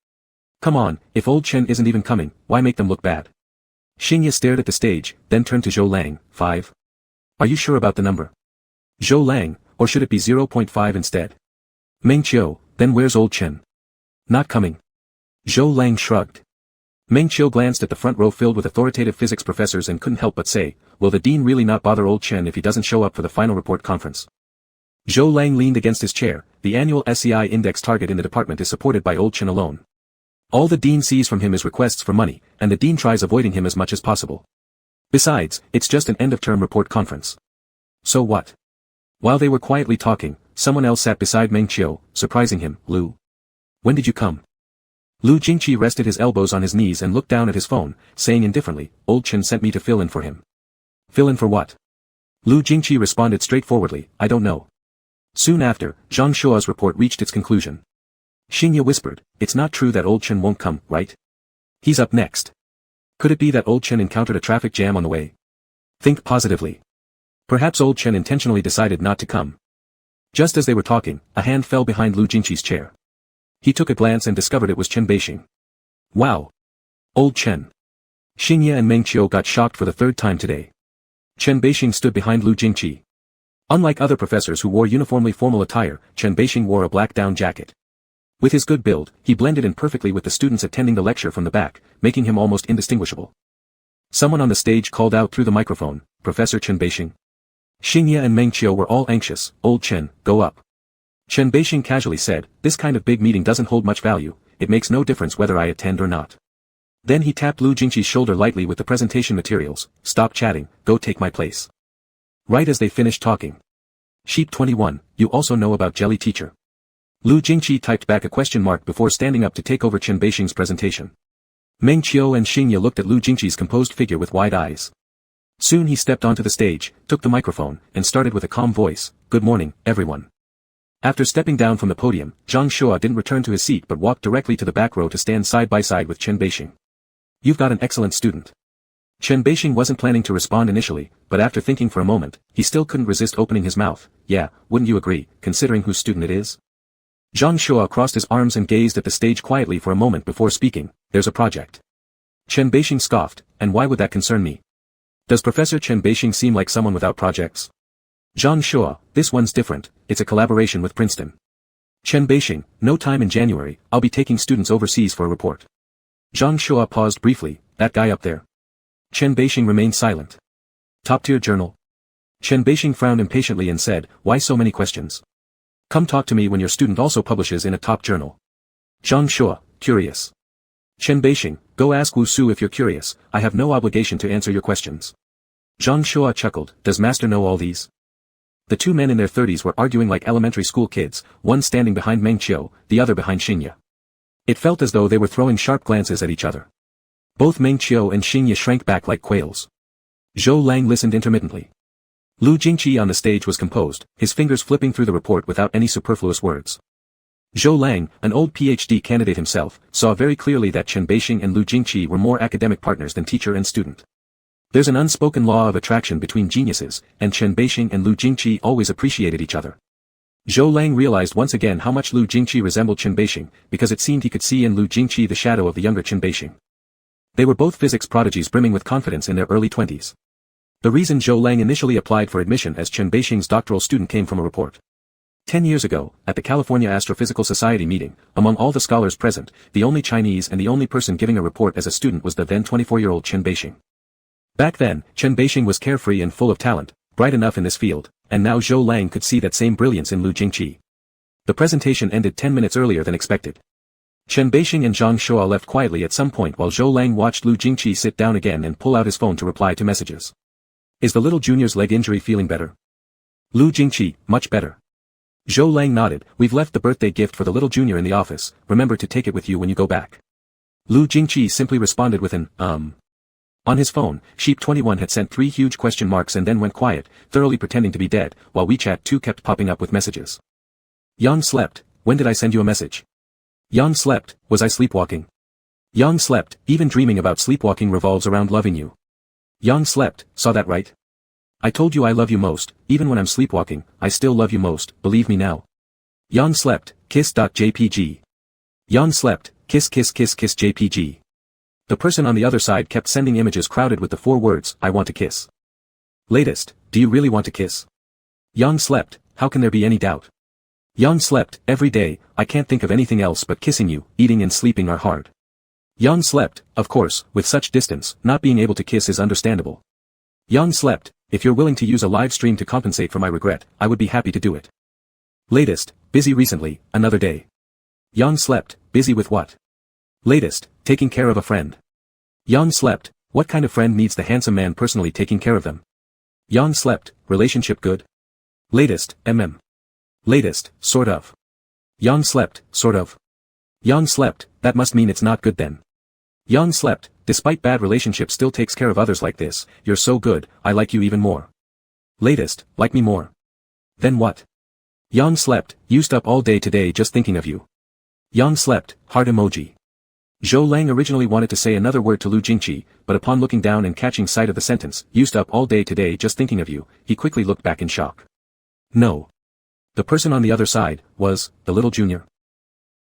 Come on, if old Chen isn't even coming, why make them look bad? Xingye stared at the stage, then turned to Zhou Lang, 5. Are you sure about the number? Zhou Lang, or should it be 0.5 instead? Meng Qiu, then where's old Chen? Not coming. Zhou Lang shrugged. Meng Qiu glanced at the front row filled with authoritative physics professors and couldn't help but say, will the dean really not bother old Chen if he doesn't show up for the final report conference? Zhou Lang leaned against his chair. The annual SEI index target in the department is supported by old Chen alone. All the dean sees from him is requests for money, and the dean tries avoiding him as much as possible. Besides, it's just an end-of-term report conference. So what? While they were quietly talking, someone else sat beside Meng Qiu, surprising him. Lu. When did you come? Lu Jingqi rested his elbows on his knees and looked down at his phone, saying indifferently, old Chen sent me to fill in for him. Fill in for what? Lu Jingqi responded straightforwardly, I don't know. Soon after, Zhang Shua's report reached its conclusion. Xingye whispered, it's not true that old Chen won't come, right? He's up next. Could it be that old Chen encountered a traffic jam on the way? Think positively. Perhaps old Chen intentionally decided not to come. Just as they were talking, a hand fell behind Lu Jingqi's chair. He took a glance and discovered it was Chen Beixing. Wow! Old Chen. Xingye and Meng Qiu got shocked for the 3rd time today. Chen Beixing stood behind Lu Jingqi. Unlike other professors who wore uniformly formal attire, Chen Beixing wore a black down jacket. With his good build, he blended in perfectly with the students attending the lecture from the back, making him almost indistinguishable. Someone on the stage called out through the microphone, "Professor Chen Beixing." Xingye and Meng Qiu were all anxious. "Old Chen, go up." Chen Beixing casually said, "This kind of big meeting doesn't hold much value, it makes no difference whether I attend or not." Then he tapped Lu Jingqi's shoulder lightly with the presentation materials. "Stop chatting, go take my place." Right as they finished talking. Sheep 21, you also know about Jelly Teacher. Lu Jingqi typed back a question mark before standing up to take over Chen Beixing's presentation. Meng Qiu and Xingye looked at Lu Jingqi's composed figure with wide eyes. Soon he stepped onto the stage, took the microphone, and started with a calm voice, "Good morning, everyone." After stepping down from the podium, Zhang Shua didn't return to his seat but walked directly to the back row to stand side by side with Chen Beixing. "You've got an excellent student." Chen Beixing wasn't planning to respond initially, but after thinking for a moment, he still couldn't resist opening his mouth. "Yeah, wouldn't you agree, considering whose student it is?" Zhang Shua crossed his arms and gazed at the stage quietly for a moment before speaking. "There's a project." Chen Beixing scoffed, "And why would that concern me? Does Professor Chen Beixing seem like someone without projects?" Zhang Shua, "This one's different, it's a collaboration with Princeton." Chen Beixing, "No time in January, I'll be taking students overseas for a report." Zhang Shua paused briefly, "That guy up there?" Chen Beixing remained silent. "Top-tier journal?" Chen Beixing frowned impatiently and said, "Why so many questions? Come talk to me when your student also publishes in a top journal." Zhang Shua, curious. Chen Beixing, "Go ask Wu Su if you're curious, I have no obligation to answer your questions." Zhang Shua chuckled, "Does master know all these?" The two men in their 30s were arguing like elementary school kids, one standing behind Meng Qiu, the other behind Xingye. It felt as though they were throwing sharp glances at each other. Both Meng Qiu and Xingye shrank back like quails. Zhou Lang listened intermittently. Lu Jingqi on the stage was composed, his fingers flipping through the report without any superfluous words. Zhou Lang, an old PhD candidate himself, saw very clearly that Chen Beixing and Lu Jingqi were more academic partners than teacher and student. There's an unspoken law of attraction between geniuses, and Chen Beixing and Lu Jingqi always appreciated each other. Zhou Lang realized once again how much Lu Jingqi resembled Chen Beixing, because it seemed he could see in Lu Jingqi the shadow of the younger Chen Beixing. They were both physics prodigies brimming with confidence in their early 20s. The reason Zhou Lang initially applied for admission as Chen Beixing's doctoral student came from a report. 10 years ago, at the California Astrophysical Society meeting, among all the scholars present, the only Chinese and the only person giving a report as a student was the then 24-year-old Chen Beixing. Back then, Chen Beixing was carefree and full of talent, bright enough in this field, and now Zhou Lang could see that same brilliance in Lu Jingqi. The presentation ended 10 minutes earlier than expected. Chen Beixing and Zhang Shua left quietly at some point while Zhou Lang watched Lu Jingqi sit down again and pull out his phone to reply to messages. "Is the little junior's leg injury feeling better?" Lu Jingqi, "Much better." Zhou Lang nodded, "We've left the birthday gift for the little junior in the office, remember to take it with you when you go back." Lu Jingqi simply responded with an, On his phone, Sheep 21 had sent 3 huge question marks and then went quiet, thoroughly pretending to be dead, while WeChat 2 kept popping up with messages. "Yang slept, when did I send you a message?" "Yang slept, was I sleepwalking?" "Yang slept, even dreaming about sleepwalking revolves around loving you." "Yang slept, saw that right? I told you I love you most, even when I'm sleepwalking, I still love you most, believe me now." "Yang slept, kiss.jpg. Yang slept, kiss kiss kiss kiss jpg." The person on the other side kept sending images crowded with the 4 words, "I want to kiss." Latest, "Do you really want to kiss?" "Yang slept, how can there be any doubt?" "Yang slept, every day, I can't think of anything else but kissing you, eating and sleeping are hard." "Yang slept, of course, with such distance, not being able to kiss is understandable." "Yang slept, if you're willing to use a live stream to compensate for my regret, I would be happy to do it." Latest, "Busy recently, another day." "Yang slept, busy with what?" Latest, "Taking care of a friend." "Yang slept, what kind of friend needs the handsome man personally taking care of them?" "Yang slept, relationship good?" Latest, Latest, sort of. "Yang slept, sort of." "Yang slept, that must mean it's not good then." "Yang slept, despite bad relationship still takes care of others like this, you're so good, I like you even more." Latest, "Like me more." "Then what?" "Yang slept, used up all day today just thinking of you." "Yang slept, heart emoji." Zhou Lang originally wanted to say another word to Lu Jingqi, but upon looking down and catching sight of the sentence, "used up all day today just thinking of you," he quickly looked back in shock. No. The person on the other side, was, the little junior.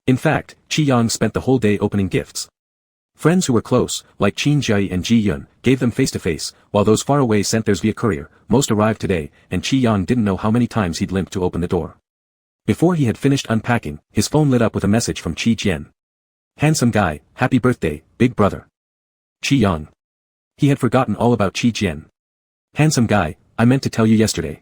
In fact, Qi Yang spent the whole day opening gifts. Friends who were close, like Qin Jiai and Ji Yun, gave them face-to-face, while those far away sent theirs via courier. Most arrived today, and Qi Yang didn't know how many times he'd limped to open the door. Before he had finished unpacking, his phone lit up with a message from Qi Jian. Handsome guy, happy birthday, big brother. Qi Yang. He had forgotten all about Qi Jian. Handsome guy, I meant to tell you yesterday.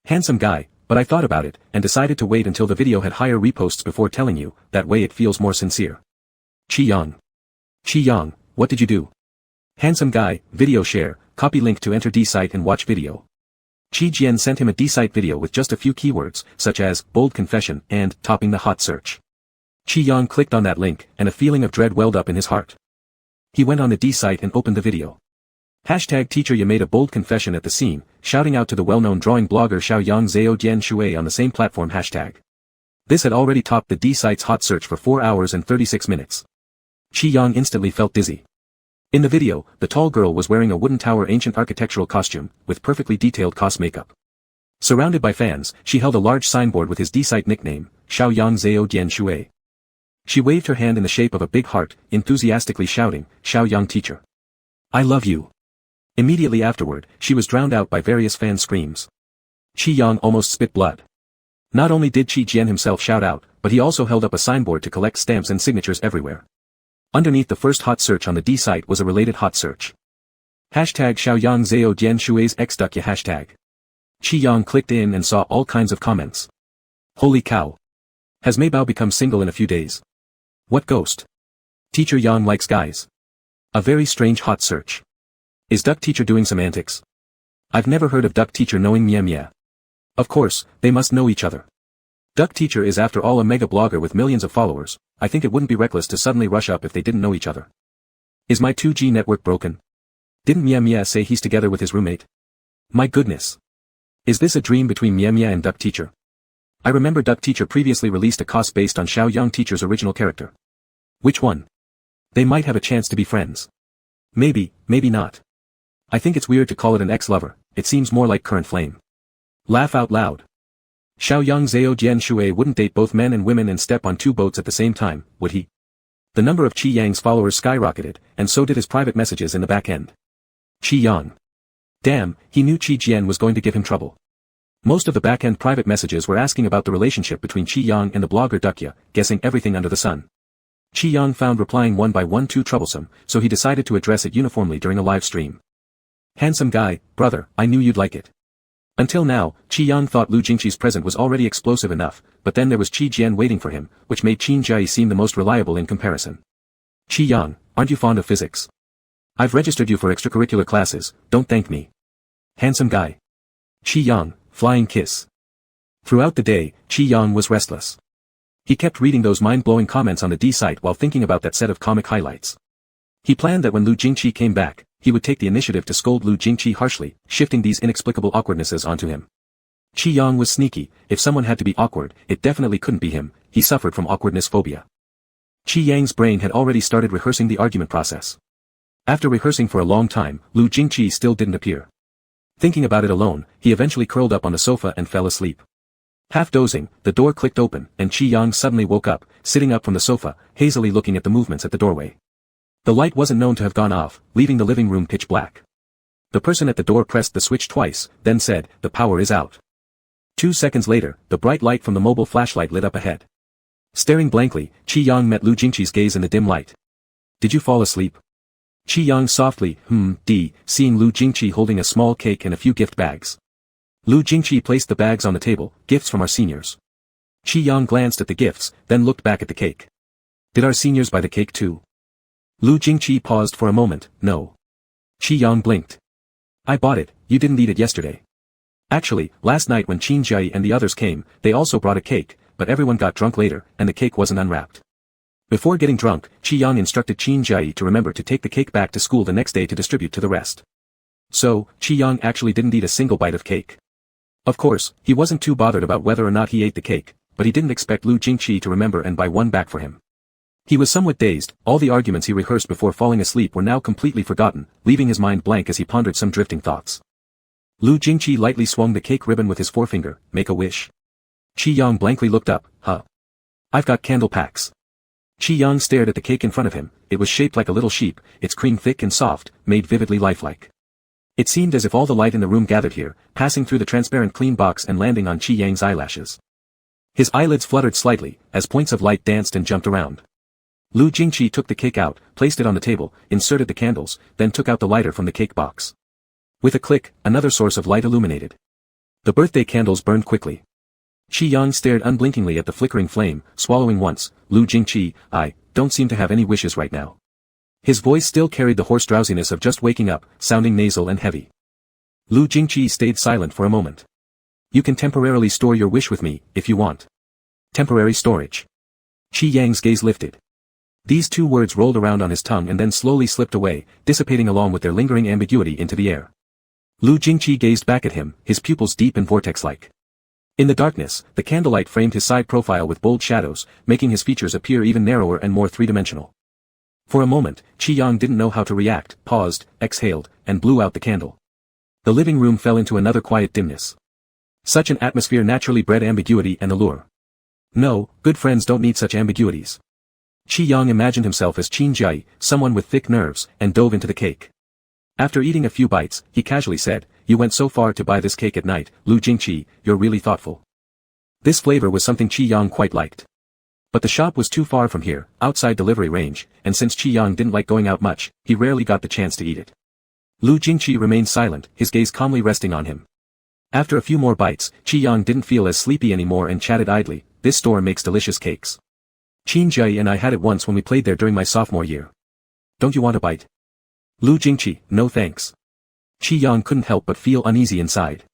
Handsome guy, but I thought about it, and decided to wait until the video had higher reposts before telling you, that way it feels more sincere. Qi Yang. Qi Yang, what did you do? Handsome guy, video share, copy link to enter D-site and watch video. Qi Jian sent him a D-site video with just a few keywords, such as, bold confession, and, topping the hot search. Qi Yang clicked on that link, and a feeling of dread welled up in his heart. He went on the D-site and opened the video. Hashtag teacher you made a bold confession at the scene, shouting out to the well-known drawing blogger Xiaoyang Zhao Jian Shui on the same platform hashtag. This had already topped the D-site's hot search for 4 hours and 36 minutes. Qi Yang instantly felt dizzy. In the video, the tall girl was wearing a wooden tower ancient architectural costume, with perfectly detailed cos makeup. Surrounded by fans, she held a large signboard with his D-site nickname, Xiaoyang Zhao Jian Shui. She waved her hand in the shape of a big heart, enthusiastically shouting, Xiaoyang teacher. I love you. Immediately afterward, she was drowned out by various fan screams. Qi Yang almost spit blood. Not only did Qi Jian himself shout out, but he also held up a signboard to collect stamps and signatures everywhere. Underneath the first hot search on the D-site was a related hot search. Hashtag Xiaoyang Zhao Jian Shui's xDuckya hashtag. Qi Yang clicked in and saw all kinds of comments. Holy cow. Has Maybao become single in a few days? What ghost? Teacher Yang likes guys. A very strange hot search. Is Duck Teacher doing some antics? I've never heard of Duck Teacher knowing Mia Mia. Of course, they must know each other. Duck Teacher is after all a mega blogger with millions of followers. I think it wouldn't be reckless to suddenly rush up if they didn't know each other. Is my 2G network broken? Didn't Mia Mia say he's together with his roommate? My goodness. Is this a dream between Mia Mia and Duck Teacher? I remember Duck Teacher previously released a cos based on Xiaoyang Teacher's original character. Which one? They might have a chance to be friends. Maybe, maybe not. I think it's weird to call it an ex-lover, it seems more like current flame. Laugh out loud. Xiaoyang Zhao Jian Shui wouldn't date both men and women and step on two boats at the same time, would he? The number of Qi Yang's followers skyrocketed, and so did his private messages in the back end. Qi Yang. Damn, he knew Qi Jian was going to give him trouble. Most of the back-end private messages were asking about the relationship between Qi Yang and the blogger Duckya, guessing everything under the sun. Qi Yang found replying one by one too troublesome, so he decided to address it uniformly during a live stream. Handsome guy, brother, I knew you'd like it. Until now, Qi Yang thought Lu Jingqi's present was already explosive enough, but then there was Qi Jian waiting for him, which made Qin Jia seem the most reliable in comparison. Qi Yang, aren't you fond of physics? I've registered you for extracurricular classes, don't thank me. Handsome guy. Qi Yang, flying kiss. Throughout the day, Qi Yang was restless. He kept reading those mind-blowing comments on the D-site while thinking about that set of comic highlights. He planned that when Lu Jingqi came back, he would take the initiative to scold Lu Jingqi harshly, shifting these inexplicable awkwardnesses onto him. Qi Yang was sneaky, if someone had to be awkward, it definitely couldn't be him, he suffered from awkwardness phobia. Qi Yang's brain had already started rehearsing the argument process. After rehearsing for a long time, Lu Jingqi still didn't appear. Thinking about it alone, he eventually curled up on the sofa and fell asleep. Half dozing, the door clicked open, and Qi Yang suddenly woke up, sitting up from the sofa, hazily looking at the movements at the doorway. The light wasn't known to have gone off, leaving the living room pitch black. The person at the door pressed the switch twice, then said, "The power is out." 2 seconds later, the bright light from the mobile flashlight lit up ahead. Staring blankly, Qi Yang met Lu Jingqi's gaze in the dim light. "Did you fall asleep?" Qi Yang softly, seeing Lu Jingqi holding a small cake and a few gift bags. Lu Jingqi placed the bags on the table, gifts from our seniors. Qi Yang glanced at the gifts, then looked back at the cake. "Did our seniors buy the cake too?" Lu Jingqi paused for a moment, "No." Qi Yang blinked. "I bought it, you didn't eat it yesterday." Actually, last night when Qin Jia and the others came, they also brought a cake, but everyone got drunk later, and the cake wasn't unwrapped. Before getting drunk, Qi Yang instructed Qin Jia to remember to take the cake back to school the next day to distribute to the rest. So, Qi Yang actually didn't eat a single bite of cake. Of course, he wasn't too bothered about whether or not he ate the cake, but he didn't expect Lu Jingqi to remember and buy one back for him. He was somewhat dazed, all the arguments he rehearsed before falling asleep were now completely forgotten, leaving his mind blank as he pondered some drifting thoughts. Lu Jingqi lightly swung the cake ribbon with his forefinger, "Make a wish." Qi Yang blankly looked up, "Huh? I've got candle packs." Qi Yang stared at the cake in front of him, it was shaped like a little sheep, its cream thick and soft, made vividly lifelike. It seemed as if all the light in the room gathered here, passing through the transparent clean box and landing on Qi Yang's eyelashes. His eyelids fluttered slightly, as points of light danced and jumped around. Lu Jingqi took the cake out, placed it on the table, inserted the candles, then took out the lighter from the cake box. With a click, another source of light illuminated. The birthday candles burned quickly. Qi Yang stared unblinkingly at the flickering flame, swallowing once. Lu Jingqi, I don't seem to have any wishes right now. His voice still carried the hoarse drowsiness of just waking up, sounding nasal and heavy. Lu Jingqi stayed silent for a moment. You can temporarily store your wish with me, if you want. Temporary storage. Qi Yang's gaze lifted. These two words rolled around on his tongue and then slowly slipped away, dissipating along with their lingering ambiguity into the air. Lu Jingqi gazed back at him, his pupils deep and vortex-like. In the darkness, the candlelight framed his side profile with bold shadows, making his features appear even narrower and more three-dimensional. For a moment, Qi Yang didn't know how to react, paused, exhaled, and blew out the candle. The living room fell into another quiet dimness. Such an atmosphere naturally bred ambiguity and allure. No, good friends don't need such ambiguities. Qi Yang imagined himself as Qin Jai, someone with thick nerves, and dove into the cake. After eating a few bites, he casually said, You went so far to buy this cake at night, Lu Jingqi, you're really thoughtful. This flavor was something Qi Yang quite liked. But the shop was too far from here, outside delivery range, and since Qi Yang didn't like going out much, he rarely got the chance to eat it. Lu Jingqi remained silent, his gaze calmly resting on him. After a few more bites, Qi Yang didn't feel as sleepy anymore and chatted idly, This store makes delicious cakes. Qin Jai and I had it once when we played there during my sophomore year. Don't you want a bite? Lu Jingqi, no thanks. Qi Yang couldn't help but feel uneasy inside.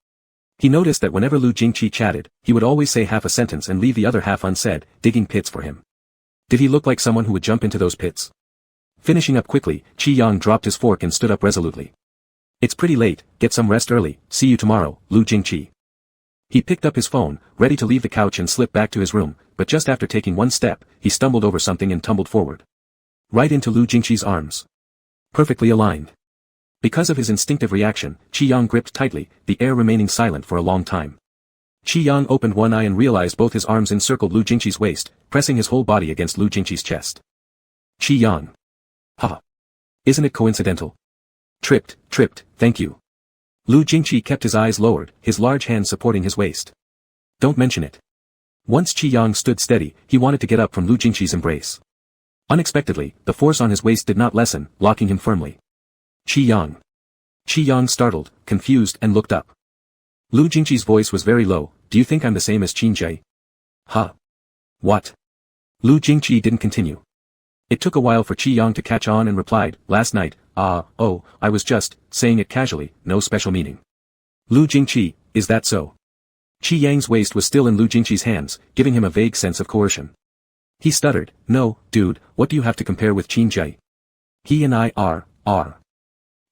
He noticed that whenever Lu Jingqi chatted, he would always say half a sentence and leave the other half unsaid, digging pits for him. Did he look like someone who would jump into those pits? Finishing up quickly, Qi Yang dropped his fork and stood up resolutely. It's pretty late, get some rest early, see you tomorrow, Lu Jingqi. He picked up his phone, ready to leave the couch and slip back to his room, but just after taking one step, he stumbled over something and tumbled forward. Right into Lu Jingqi's arms. Perfectly aligned. Because of his instinctive reaction, Qi Yang gripped tightly, the air remaining silent for a long time. Qi Yang opened one eye and realized both his arms encircled Lu Jingqi's waist, pressing his whole body against Lu Jingqi's chest. Qi Yang. Ha. Isn't it coincidental? Tripped, thank you. Lu Jingqi kept his eyes lowered, his large hand supporting his waist. Don't mention it. Once Qi Yang stood steady, he wanted to get up from Lu Jingqi's embrace. Unexpectedly, the force on his waist did not lessen, locking him firmly. Qi Yang. Qi Yang startled, confused and looked up. Lu Jingqi's voice was very low, Do you think I'm the same as Qin Jai? Huh? What? Lu Jingqi didn't continue. It took a while for Qi Yang to catch on and replied, Last night, I was just saying it casually, no special meaning. Lu Jingqi, is that so? Qi Yang's waist was still in Lu Jingqi's hands, giving him a vague sense of coercion. He stuttered, No, dude, what do you have to compare with Qin Jai? He and I are.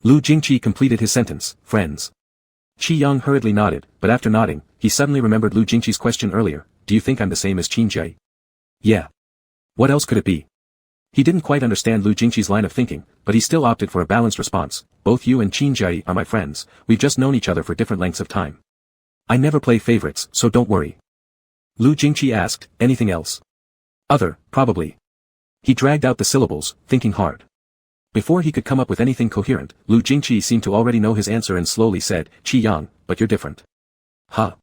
Lu Jingqi completed his sentence, friends. Qi Yang hurriedly nodded, but after nodding, he suddenly remembered Lu Jingqi's question earlier, Do you think I'm the same as Qin Jai? Yeah. What else could it be? He didn't quite understand Lu Jingqi's line of thinking, but he still opted for a balanced response, Both you and Qin Jai are my friends, we've just known each other for different lengths of time. I never play favorites, so don't worry. Lu Jingqi asked, Anything else? Other, probably. He dragged out the syllables, thinking hard. Before he could come up with anything coherent, Lu Jingqi seemed to already know his answer and slowly said, Qi Yang, but you're different. Huh?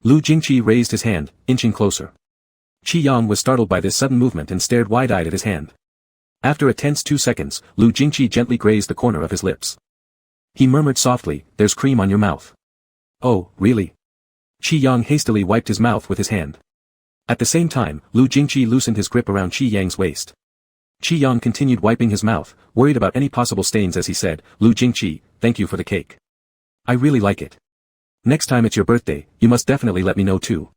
Lu Jingqi raised his hand, inching closer. Qi Yang was startled by this sudden movement and stared wide-eyed at his hand. After a tense 2 seconds, Lu Jingqi gently grazed the corner of his lips. He murmured softly, There's cream on your mouth. Oh, really? Qi Yang hastily wiped his mouth with his hand. At the same time, Lu Jingqi loosened his grip around Qi Yang's waist. Qi Yang continued wiping his mouth, worried about any possible stains as he said, Lu Jingqi, thank you for the cake. I really like it. Next time it's your birthday, you must definitely let me know too.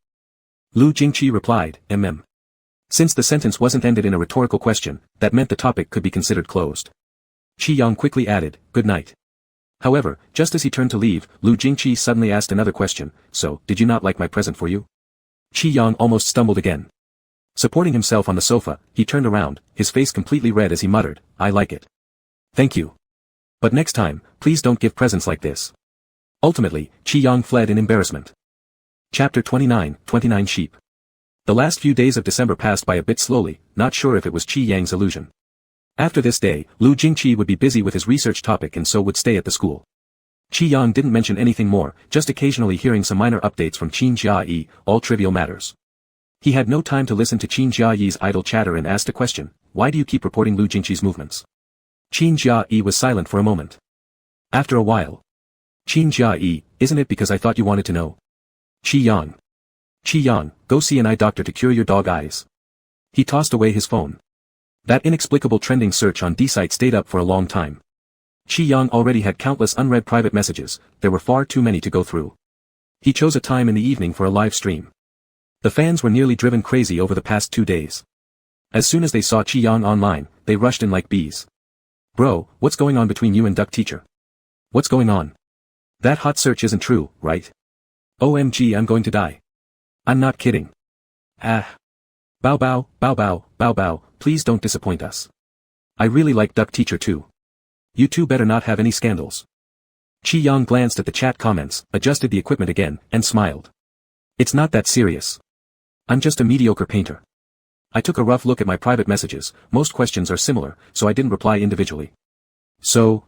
Lu Jingqi replied, Since the sentence wasn't ended in a rhetorical question, that meant the topic could be considered closed. Qi Yang quickly added, Good night. However, just as he turned to leave, Lu Jingqi suddenly asked another question, So, did you not like my present for you? Qi Yang almost stumbled again. Supporting himself on the sofa, he turned around, his face completely red as he muttered, I like it. Thank you. But next time, please don't give presents like this. Ultimately, Qi Yang fled in embarrassment. Chapter 29, 29 Sheep. The last few days of December passed by a bit slowly, not sure if it was Qi Yang's illusion. After this day, Lu Jingqi would be busy with his research topic and so would stay at the school. Qi Yang didn't mention anything more, just occasionally hearing some minor updates from Qin Jia, all trivial matters. He had no time to listen to Qin Jiayi's idle chatter and asked a question, why do you keep reporting Lu Jingqi's movements? Qin Jiayi was silent for a moment. After a while. Qin Jiayi, isn't it because I thought you wanted to know? Qi Yang, go see an eye doctor to cure your dog eyes. He tossed away his phone. That inexplicable trending search on D-site stayed up for a long time. Qi Yang already had countless unread private messages, there were far too many to go through. He chose a time in the evening for a live stream. The fans were nearly driven crazy over the past 2 days. As soon as they saw Qi Yang online, they rushed in like bees. Bro, what's going on between you and Duck Teacher? What's going on? That hot search isn't true, right? OMG, I'm going to die. I'm not kidding. Ah. Bow bow, bow bow, bow bow, please don't disappoint us. I really like Duck Teacher too. You two better not have any scandals. Qi Yang glanced at the chat comments, adjusted the equipment again, and smiled. It's not that serious. I'm just a mediocre painter. I took a rough look at my private messages, most questions are similar, so I didn't reply individually. So.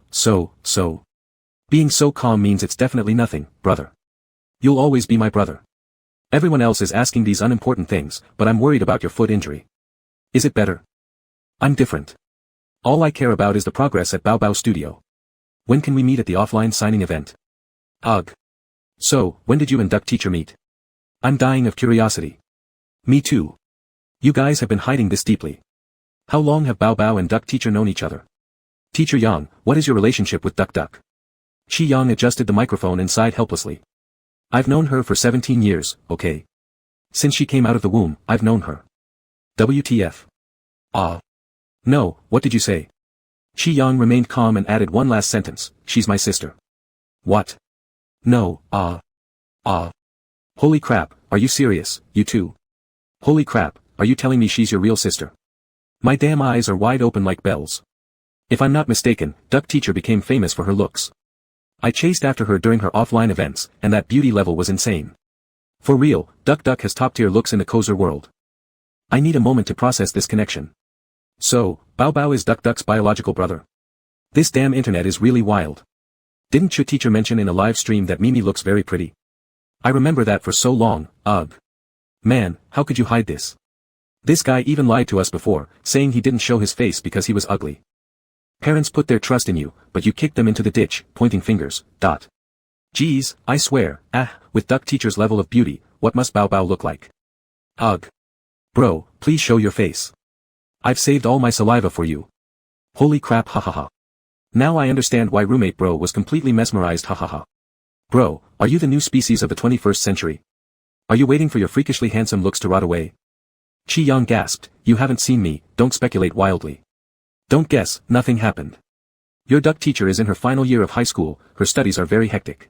Being so calm means it's definitely nothing, brother. You'll always be my brother. Everyone else is asking these unimportant things, but I'm worried about your foot injury. Is it better? I'm different. All I care about is the progress at Bao Bao Studio. When can we meet at the offline signing event? Ugh. So, when did you and Duck Teacher meet? I'm dying of curiosity. Me too. You guys have been hiding this deeply. How long have Bao Bao and Duck Teacher known each other? Teacher Yang, what is your relationship with Duck Duck? Qi Yang adjusted the microphone and sighed helplessly. I've known her for 17 years, okay? Since she came out of the womb, I've known her. WTF. Ah. No, what did you say? Qi Yang remained calm and added one last sentence, she's my sister. What? No, Holy crap, are you serious, you two? Holy crap, are you telling me she's your real sister? My damn eyes are wide open like bells. If I'm not mistaken, Duck Teacher became famous for her looks. I chased after her during her offline events, and that beauty level was insane. For real, Duck Duck has top-tier looks in the Kozer world. I need a moment to process this connection. So, Bao Bao is Duck Duck's biological brother. This damn internet is really wild. Didn't your teacher mention in a live stream that Mimi looks very pretty? I remember that for so long, ugh. Man, how could you hide this? This guy even lied to us before, saying he didn't show his face because he was ugly. Parents put their trust in you, but you kicked them into the ditch, pointing fingers, dot. Geez, I swear, with Duck Teacher's level of beauty, what must Bao Bao look like? Ugh. Bro, please show your face. I've saved all my saliva for you. Holy crap, hahaha. Now I understand why roommate bro was completely mesmerized, hahaha. Bro, are you the new species of the 21st century? Are you waiting for your freakishly handsome looks to rot away? Qi Yang gasped, you haven't seen me, don't speculate wildly. Don't guess, nothing happened. Your Duck Teacher is in her final year of high school, her studies are very hectic.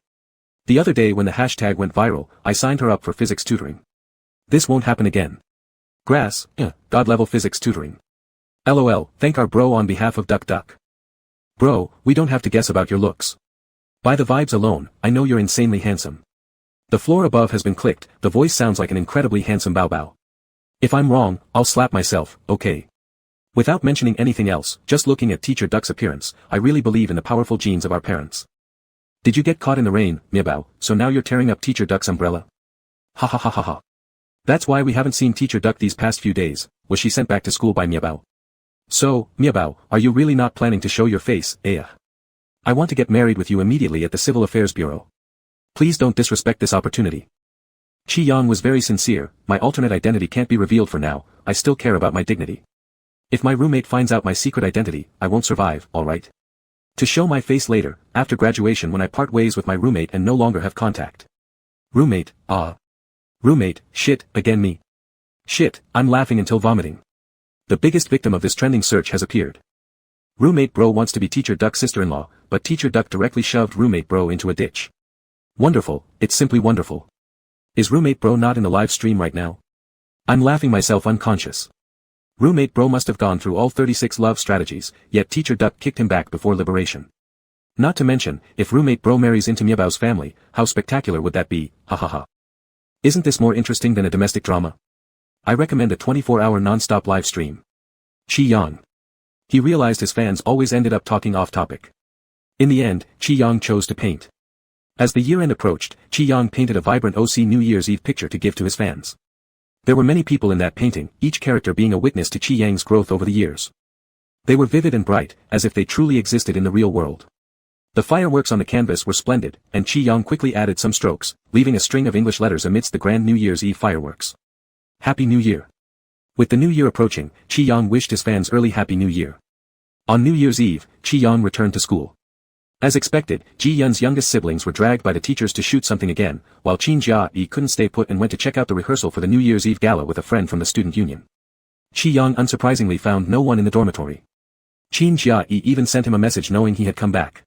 The other day when the hashtag went viral, I signed her up for physics tutoring. This won't happen again. Grass, God-level physics tutoring. LOL, thank our bro on behalf of Duck Duck. Bro, we don't have to guess about your looks. By the vibes alone, I know you're insanely handsome. The floor above has been clicked, the voice sounds like an incredibly handsome Bao Bao. If I'm wrong, I'll slap myself, okay? Without mentioning anything else, just looking at Teacher Duck's appearance, I really believe in the powerful genes of our parents. Did you get caught in the rain, Miabao, so now you're tearing up Teacher Duck's umbrella? Ha ha ha ha ha. That's why we haven't seen Teacher Duck these past few days, was she sent back to school by Miabao? So, Miabao, are you really not planning to show your face, I want to get married with you immediately at the Civil Affairs Bureau. Please don't disrespect this opportunity. Qi Yang was very sincere, my alternate identity can't be revealed for now, I still care about my dignity. If my roommate finds out my secret identity, I won't survive, alright? To show my face later, after graduation when I part ways with my roommate and no longer have contact. Roommate, Roommate, shit, again me. Shit, I'm laughing until vomiting. The biggest victim of this trending search has appeared. Roommate bro wants to be Teacher Duck's sister-in-law, but Teacher Duck directly shoved roommate bro into a ditch. Wonderful, it's simply wonderful. Is roommate bro not in the live stream right now? I'm laughing myself unconscious. Roommate bro must have gone through all 36 love strategies, yet Teacher Duck kicked him back before liberation. Not to mention, if roommate bro marries into Miabao's family, how spectacular would that be, hahaha. Isn't this more interesting than a domestic drama? I recommend a 24-hour non-stop live stream. Qi Yang. He realized his fans always ended up talking off-topic. In the end, Qi Yang chose to paint. As the year-end approached, Qi Yang painted a vibrant OC New Year's Eve picture to give to his fans. There were many people in that painting, each character being a witness to Qi Yang's growth over the years. They were vivid and bright, as if they truly existed in the real world. The fireworks on the canvas were splendid, and Qi Yang quickly added some strokes, leaving a string of English letters amidst the grand New Year's Eve fireworks. Happy New Year. With the New Year approaching, Qi Yang wished his fans early Happy New Year. On New Year's Eve, Qi Yang returned to school. As expected, Ji Yun's youngest siblings were dragged by the teachers to shoot something again, while Qin Jia-yi couldn't stay put and went to check out the rehearsal for the New Year's Eve gala with a friend from the student union. Qi Yang unsurprisingly found no one in the dormitory. Qin Jia-yi even sent him a message knowing he had come back.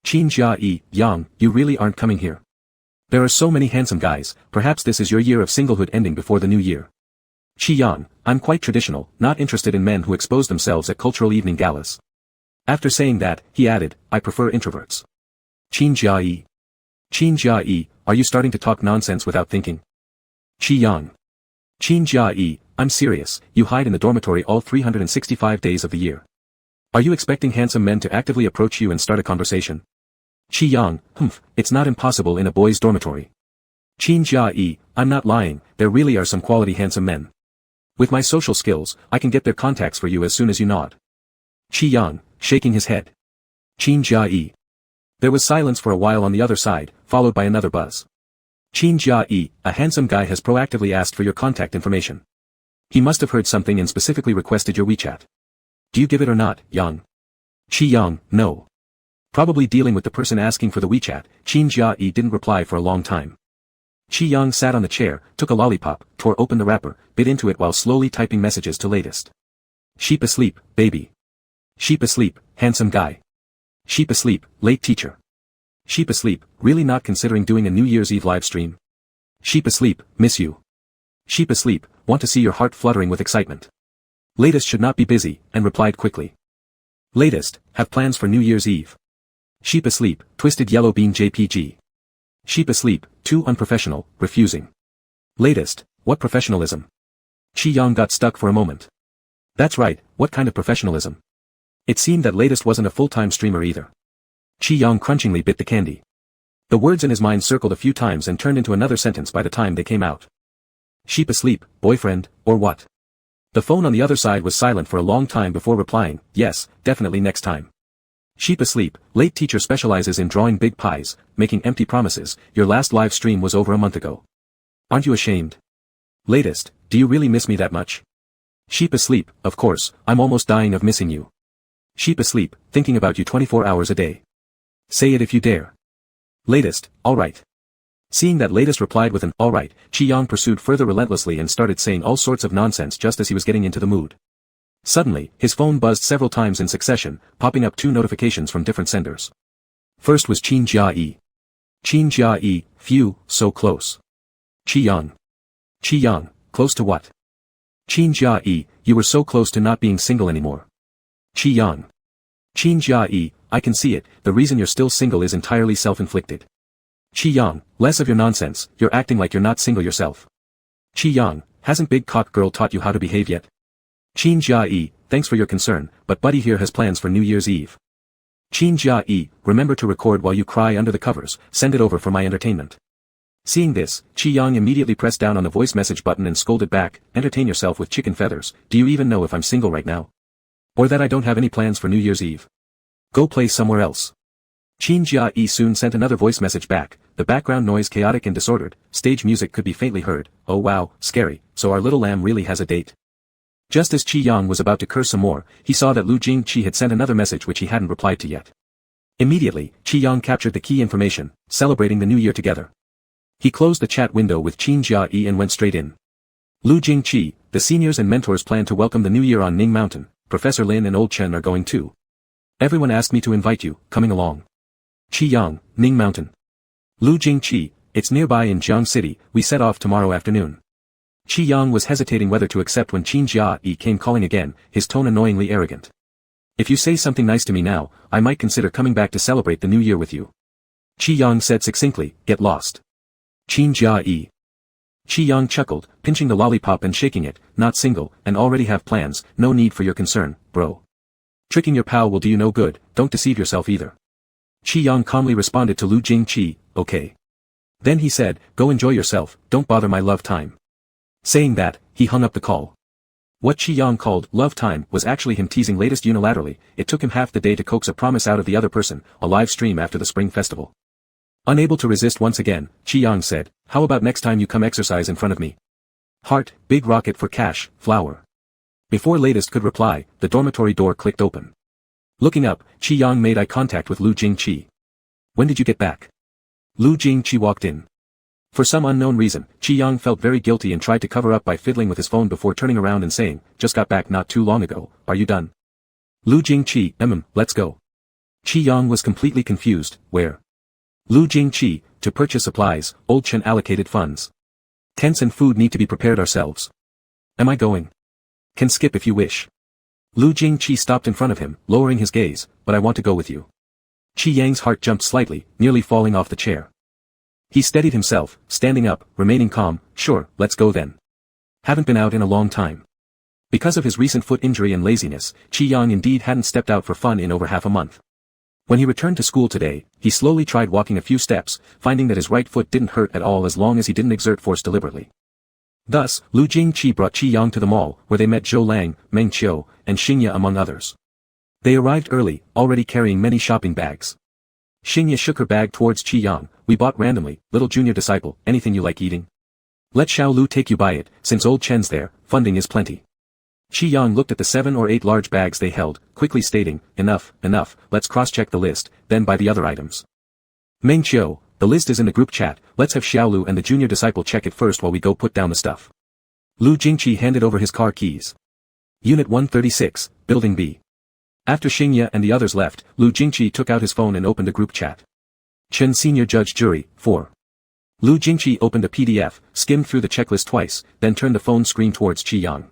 Qin Jia-yi, Yang, you really aren't coming here. There are so many handsome guys, perhaps this is your year of singlehood ending before the new year. Qi Yang, I'm quite traditional, not interested in men who expose themselves at cultural evening galas. After saying that, he added, I prefer introverts. Qin Jia-yi. Qin Jia-yi, are you starting to talk nonsense without thinking? Qi Yang. Qin Jia-yi, I'm serious, you hide in the dormitory all 365 days of the year. Are you expecting handsome men to actively approach you and start a conversation? Qi Yang, it's not impossible in a boys' dormitory. Qin Jia-yi, I'm not lying, there really are some quality handsome men. With my social skills, I can get their contacts for you as soon as you nod. Qi Yang, shaking his head. Qin Jia-yi. There was silence for a while on the other side, followed by another buzz. Qin Jia-yi, a handsome guy has proactively asked for your contact information. He must have heard something and specifically requested your WeChat. Do you give it or not, Yang? Qi Yang, no. Probably dealing with the person asking for the WeChat, Qin Jia-yi didn't reply for a long time. Qi Yang sat on the chair, took a lollipop, tore open the wrapper, bit into it while slowly typing messages to latest. Sheep asleep, baby. Sheep asleep, handsome guy. Sheep asleep, late teacher. Sheep asleep, really not considering doing a New Year's Eve live stream? Sheep asleep, miss you. Sheep asleep, want to see your heart fluttering with excitement. Latest should not be busy, and replied quickly. Latest, have plans for New Year's Eve. Sheep asleep, twisted yellow bean JPG. Sheep asleep, too unprofessional, refusing. Latest, what professionalism? Qi Yang got stuck for a moment. That's right, what kind of professionalism? It seemed that Latest wasn't a full-time streamer either. Qi Yang crunchingly bit the candy. The words in his mind circled a few times and turned into another sentence by the time they came out. Sheep asleep, boyfriend, or what? The phone on the other side was silent for a long time before replying, yes, definitely next time. Sheep asleep, late teacher specializes in drawing big pies, making empty promises, your last live stream was over a month ago. Aren't you ashamed? Latest, do you really miss me that much? Sheep asleep, of course, I'm almost dying of missing you. Sheep asleep, thinking about you 24 hours a day. Say it if you dare. Latest, alright. Seeing that Latest replied with an alright, Qi Yang pursued further relentlessly and started saying all sorts of nonsense just as he was getting into the mood. Suddenly, his phone buzzed several times in succession, popping up 2 notifications from different senders. First was Qin Jia-yi. Qin Jia-yi, phew, so close. Qi Yang. Qi Yang, close to what? Qin Jia-yi, you were so close to not being single anymore. Qi Yang. Qin Jia-yi, I can see it, the reason you're still single is entirely self-inflicted. Qi Yang, less of your nonsense, you're acting like you're not single yourself. Qi Yang, hasn't Big Cock Girl taught you how to behave yet? Qin Jia-yi, thanks for your concern, but Buddy here has plans for New Year's Eve. Qin Jia-yi, remember to record while you cry under the covers, send it over for my entertainment. Seeing this, Qi Yang immediately pressed down on the voice message button and scolded back, entertain yourself with chicken feathers, do you even know if I'm single right now? Or that I don't have any plans for New Year's Eve? Go play somewhere else. Qin Jia-yi soon sent another voice message back, the background noise chaotic and disordered, stage music could be faintly heard, oh wow, scary, so our little lamb really has a date. Just as Qi Yang was about to curse some more, he saw that Lu Jingqi had sent another message which he hadn't replied to yet. Immediately, Qi Yang captured the key information, celebrating the new year together. He closed the chat window with Qin Jia-yi and went straight in. Lu Jingqi, the seniors and mentors plan to welcome the new year on Ning Mountain, Professor Lin and Old Chen are going too. Everyone asked me to invite you, coming along. Qi Yang, Ning Mountain. Lu Jingqi, it's nearby in Jiangcheng City, we set off tomorrow afternoon. Qi Yang was hesitating whether to accept when Qin Jia-yi came calling again, his tone annoyingly arrogant. If you say something nice to me now, I might consider coming back to celebrate the new year with you. Qi Yang said succinctly, get lost. Qin Jia-yi. Qi Yang chuckled, pinching the lollipop and shaking it, not single, and already have plans, no need for your concern, bro. Tricking your pal will do you no good, don't deceive yourself either. Qi Yang calmly responded to Lu Jingqi, okay. Then he said, go enjoy yourself, don't bother my love time. Saying that, he hung up the call. What Qi Yang called love time was actually him teasing latest unilaterally. It took him half the day to coax a promise out of the other person, a live stream after the spring festival. Unable to resist once again, Qi Yang said, "How about next time you come exercise in front of me?" Heart, big rocket for cash, flower. Before latest could reply, the dormitory door clicked open. Looking up, Qi Yang made eye contact with Lu Jingqi. "When did you get back?" Lu Jingqi walked in. For some unknown reason, Qi Yang felt very guilty and tried to cover up by fiddling with his phone before turning around and saying, "Just got back not too long ago, are you done?" Lu Jingqi, let's go. Qi Yang was completely confused. Where? Lu Jingqi, to purchase supplies, old Chen allocated funds. Tents and food need to be prepared ourselves. Am I going? Can skip if you wish. Lu Jingqi stopped in front of him, lowering his gaze, "But I want to go with you." Qi Yang's heart jumped slightly, nearly falling off the chair. He steadied himself, standing up, remaining calm. "Sure, let's go then. Haven't been out in a long time." Because of his recent foot injury and laziness, Qi Yang indeed hadn't stepped out for fun in over half a month. When he returned to school today, he slowly tried walking a few steps, finding that his right foot didn't hurt at all as long as he didn't exert force deliberately. Thus, Lu Jingqi brought Qi Yang to the mall, where they met Zhou Lang, Meng Qiu, and Xingye among others. They arrived early, already carrying many shopping bags. Xingye shook her bag towards Qi Yang. "We bought randomly, little junior disciple, anything you like eating? Let Xiao Lu take you buy it, since old Chen's there, funding is plenty." Qi Yang looked at the 7 or 8 large bags they held, quickly stating, enough, let's cross-check the list, then buy the other items. "Meng Qiu, the list is in the group chat, let's have Xiao Lu and the junior disciple check it first while we go put down the stuff." Lu Jingqi handed over his car keys. Unit 136, Building B. After Xingye and the others left, Lu Jingqi took out his phone and opened a group chat. Chen Senior Judge Jury, 4. Lu Jingqi opened a PDF, skimmed through the checklist twice, then turned the phone screen towards Qi Yang.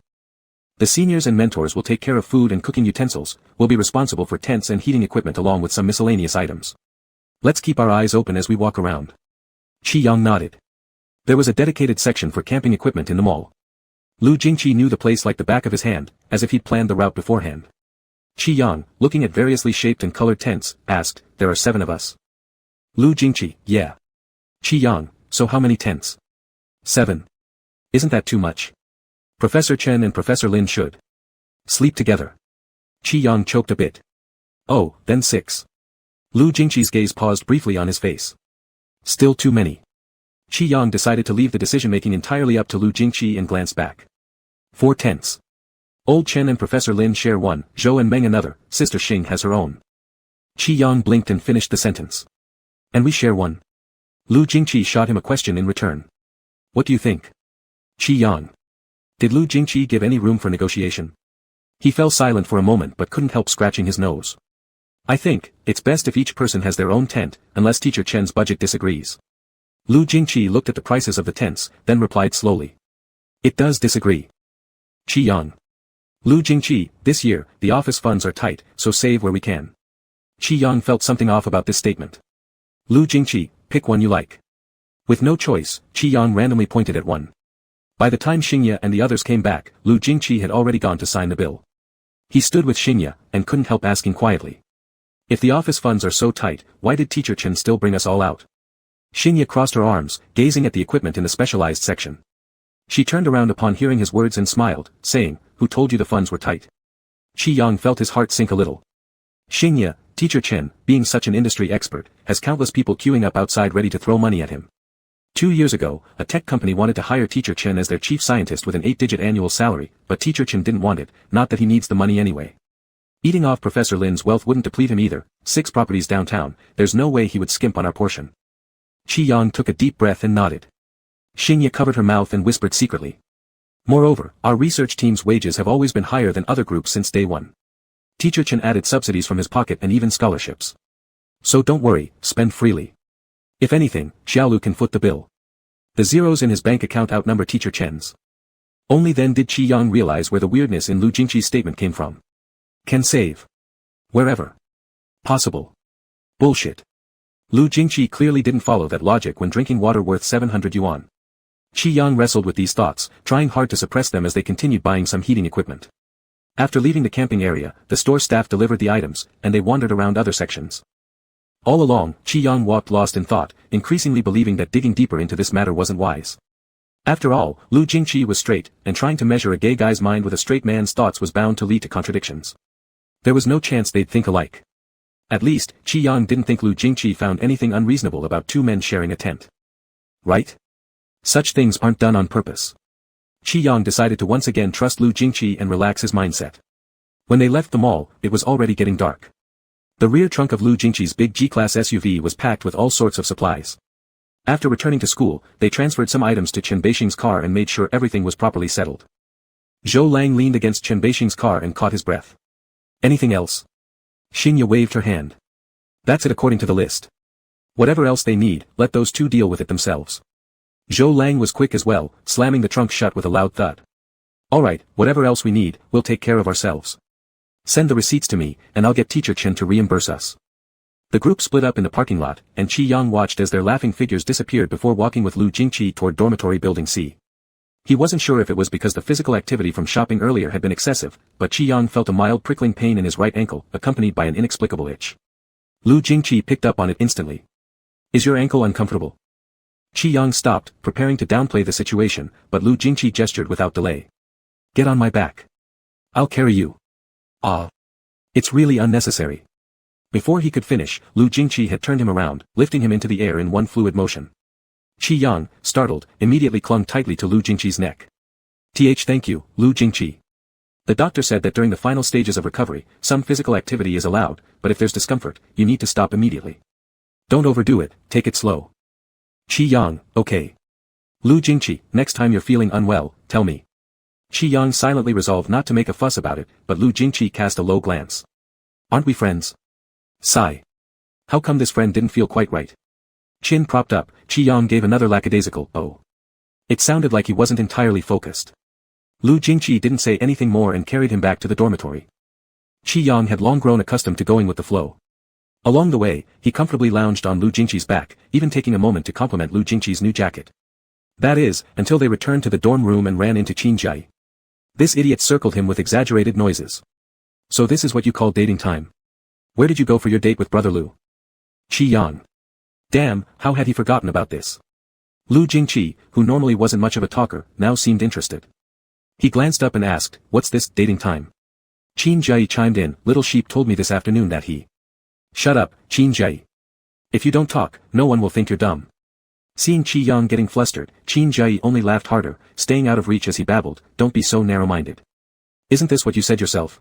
"The seniors and mentors will take care of food and cooking utensils, will be responsible for tents and heating equipment along with some miscellaneous items. Let's keep our eyes open as we walk around." Qi Yang nodded. There was a dedicated section for camping equipment in the mall. Lu Jingqi knew the place like the back of his hand, as if he'd planned the route beforehand. Qi Yang, looking at variously shaped and colored tents, asked, "There are 7 of us?" Lu Jingqi, "Yeah." Qi Yang, "So how many tents?" 7. "Isn't that too much? Professor Chen and Professor Lin should sleep together." Qi Yang choked a bit. "Oh, then 6. Lu Jingqi's gaze paused briefly on his face. "Still too many." Qi Yang decided to leave the decision-making entirely up to Lu Jingqi and glanced back. 4 tents. Old Chen and Professor Lin share one, Zhou and Meng another, Sister Xing has her own. Qi Yang blinked and finished the sentence. "And we share one?" Lu Jingqi shot him a question in return. "What do you think?" Qi Yang. Did Lu Jingqi give any room for negotiation? He fell silent for a moment but couldn't help scratching his nose. "I think, it's best if each person has their own tent, unless Teacher Chen's budget disagrees." Lu Jingqi looked at the prices of the tents, then replied slowly. "It does disagree." Qi Yang. "Lu Jingqi, this year, the office funds are tight, so save where we can." Qi Yang felt something off about this statement. Lu Jingqi, "Pick one you like." With no choice, Qi Yang randomly pointed at one. By the time Xingye and the others came back, Lu Jingqi had already gone to sign the bill. He stood with Xingye, and couldn't help asking quietly. "If the office funds are so tight, why did Teacher Chen still bring us all out?" Xingye crossed her arms, gazing at the equipment in the specialized section. She turned around upon hearing his words and smiled, saying, "Who told you the funds were tight?" Qi Yang felt his heart sink a little. Xingye, Teacher Chen, being such an industry expert, has countless people queuing up outside ready to throw money at him. 2 years ago, a tech company wanted to hire Teacher Chen as their chief scientist with an 8-digit annual salary, but Teacher Chen didn't want it, not that he needs the money anyway. Eating off Professor Lin's wealth wouldn't deplete him either, 6 properties downtown, there's no way he would skimp on our portion. Qi Yang took a deep breath and nodded. Xingye covered her mouth and whispered secretly. "Moreover, our research team's wages have always been higher than other groups since day one. Teacher Chen added subsidies from his pocket and even scholarships. So don't worry, spend freely. If anything, Xiaolu can foot the bill. The zeros in his bank account outnumber Teacher Chen's." Only then did Qi Yang realize where the weirdness in Lu Jingqi's statement came from. Can save. Wherever. Possible. Bullshit. Lu Jingqi clearly didn't follow that logic when drinking water worth 700 yuan. Qi Yang wrestled with these thoughts, trying hard to suppress them as they continued buying some heating equipment. After leaving the camping area, the store staff delivered the items, and they wandered around other sections. All along, Qi Yang walked lost in thought, increasingly believing that digging deeper into this matter wasn't wise. After all, Lu Jingqi was straight, and trying to measure a gay guy's mind with a straight man's thoughts was bound to lead to contradictions. There was no chance they'd think alike. At least, Qi Yang didn't think Lu Jingqi found anything unreasonable about two men sharing a tent. Right? Such things aren't done on purpose. Qi Yang decided to once again trust Lu Jingqi and relax his mindset. When they left the mall, it was already getting dark. The rear trunk of Lu Jingqi's big G-Class SUV was packed with all sorts of supplies. After returning to school, they transferred some items to Chen Beixing's car and made sure everything was properly settled. Zhou Lang leaned against Chen Beixing's car and caught his breath. Anything else? Xingye waved her hand. That's it according to the list. Whatever else they need, let those two deal with it themselves. Zhou Lang was quick as well, slamming the trunk shut with a loud thud. Alright, whatever else we need, we'll take care of ourselves. Send the receipts to me, and I'll get Teacher Chen to reimburse us. The group split up in the parking lot, and Qi Yang watched as their laughing figures disappeared before walking with Lu Jingqi toward dormitory building C. He wasn't sure if it was because the physical activity from shopping earlier had been excessive, but Qi Yang felt a mild prickling pain in his right ankle, accompanied by an inexplicable itch. Lu Jingqi picked up on it instantly. Is your ankle uncomfortable? Qi Yang stopped, preparing to downplay the situation, but Lu Jingqi gestured without delay. Get on my back. I'll carry you. Ah. It's really unnecessary. Before he could finish, Lu Jingqi had turned him around, lifting him into the air in one fluid motion. Qi Yang, startled, immediately clung tightly to Lu Jingqi's neck. Thank you, Lu Jingqi. The doctor said that during the final stages of recovery, some physical activity is allowed, but if there's discomfort, you need to stop immediately. Don't overdo it, take it slow. Qi Yang, okay. Lu Jingqi, next time you're feeling unwell, tell me. Qi Yang silently resolved not to make a fuss about it, but Lu Jingqi cast a low glance. Aren't we friends? Sigh. How come this friend didn't feel quite right? Chin propped up, Qi Yang gave another lackadaisical, oh. It sounded like he wasn't entirely focused. Lu Jingqi didn't say anything more and carried him back to the dormitory. Qi Yang had long grown accustomed to going with the flow. Along the way, he comfortably lounged on Lu Jingqi's back, even taking a moment to compliment Lu Jingqi's new jacket. That is, until they returned to the dorm room and ran into Qin Jai. This idiot circled him with exaggerated noises. So this is what you call dating time. Where did you go for your date with Brother Lu? Qi Yang. Damn, how had he forgotten about this? Lu Jingqi, who normally wasn't much of a talker, now seemed interested. He glanced up and asked, what's this dating time? Qin Jai chimed in, Little Sheep told me this afternoon that he. Shut up, Qin Jai. If you don't talk, no one will think you're dumb. Seeing Qi Yang getting flustered, Qin Jai only laughed harder, staying out of reach as he babbled, don't be so narrow-minded. Isn't this what you said yourself?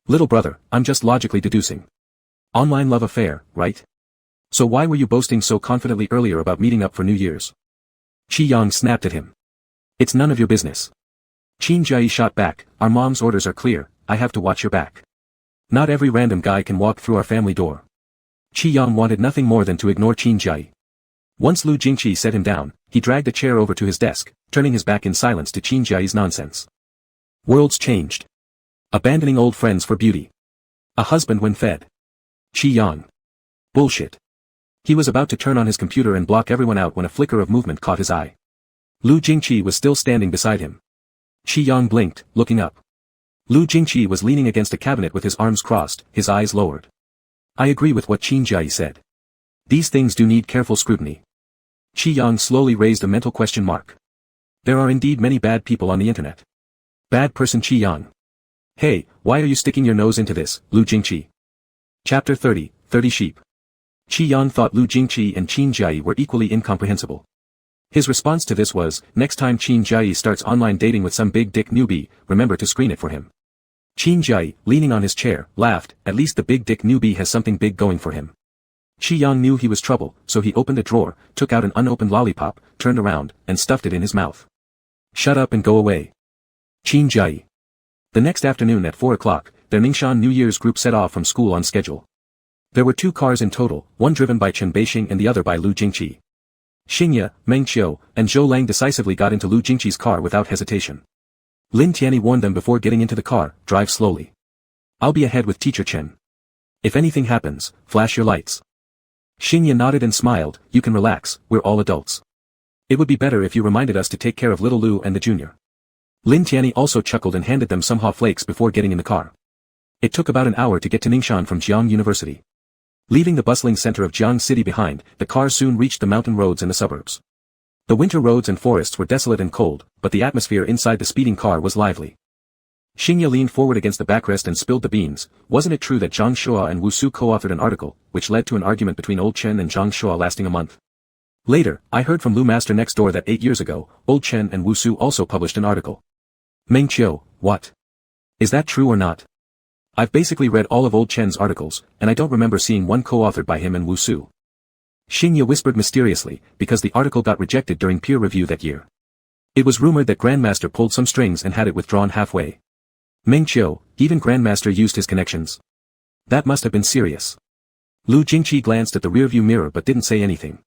Little brother, I'm just logically deducing. Online love affair, right? So why were you boasting so confidently earlier about meeting up for New Year's? Qi Yang snapped at him. It's none of your business. Qin Jai shot back, our mom's orders are clear, I have to watch your back. Not every random guy can walk through our family door. Qi Yang wanted nothing more than to ignore Qin Jai. Once Lu Jingqi set him down, he dragged a chair over to his desk, turning his back in silence to Qin Jai's nonsense. Worlds changed. Abandoning old friends for beauty. A husband when fed. Qi Yang. Bullshit. He was about to turn on his computer and block everyone out when a flicker of movement caught his eye. Lu Jingqi was still standing beside him. Qi Yang blinked, looking up. Lu Jingqi was leaning against a cabinet with his arms crossed, his eyes lowered. I agree with what Qin Jai said. These things do need careful scrutiny. Qi Yang slowly raised a mental question mark. There are indeed many bad people on the internet. Bad person Qi Yang. Hey, why are you sticking your nose into this, Lu Jingqi? Chapter 30, 30 Sheep. Qi Yang thought Lu Jingqi and Qin Jai were equally incomprehensible. His response to this was, next time Qin Jai starts online dating with some big dick newbie, remember to screen it for him. Qin Jai, leaning on his chair, laughed, at least the big dick newbie has something big going for him. Qi Yang knew he was trouble, so he opened a drawer, took out an unopened lollipop, turned around, and stuffed it in his mouth. Shut up and go away. Qin Jai. The next afternoon at 4 o'clock, their Ningxian New Year's group set off from school on schedule. There were 2 cars in total, one driven by Chen Beixing and the other by Lu Jingqi. Xingye, Meng Qiu, and Zhou Lang decisively got into Lu Jingqi's car without hesitation. Lin Tianyi warned them before getting into the car, drive slowly. I'll be ahead with Teacher Chen. If anything happens, flash your lights. Xingye nodded and smiled, you can relax, we're all adults. It would be better if you reminded us to take care of little Lu and the junior. Lin Tianyi also chuckled and handed them some haw flakes before getting in the car. It took about an hour to get to Ningxian from Jiangcheng University. Leaving the bustling center of Jiang City behind, the car soon reached the mountain roads and the suburbs. The winter roads and forests were desolate and cold, but the atmosphere inside the speeding car was lively. Xingye leaned forward against the backrest and spilled the beans. Wasn't it true that Zhang Shuo and Wu Su co-authored an article, which led to an argument between Old Chen and Zhang Shuo lasting a month? Later, I heard from Lu Master next door that 8 years ago, Old Chen and Wu Su also published an article. Meng Qiu, what? Is that true or not? I've basically read all of Old Chen's articles, and I don't remember seeing one co-authored by him and Wu Su. Xingye whispered mysteriously, because the article got rejected during peer review that year. It was rumored that Grandmaster pulled some strings and had it withdrawn halfway. Meng Qiu, even Grandmaster used his connections. That must have been serious. Lu Jingqi glanced at the rearview mirror but didn't say anything.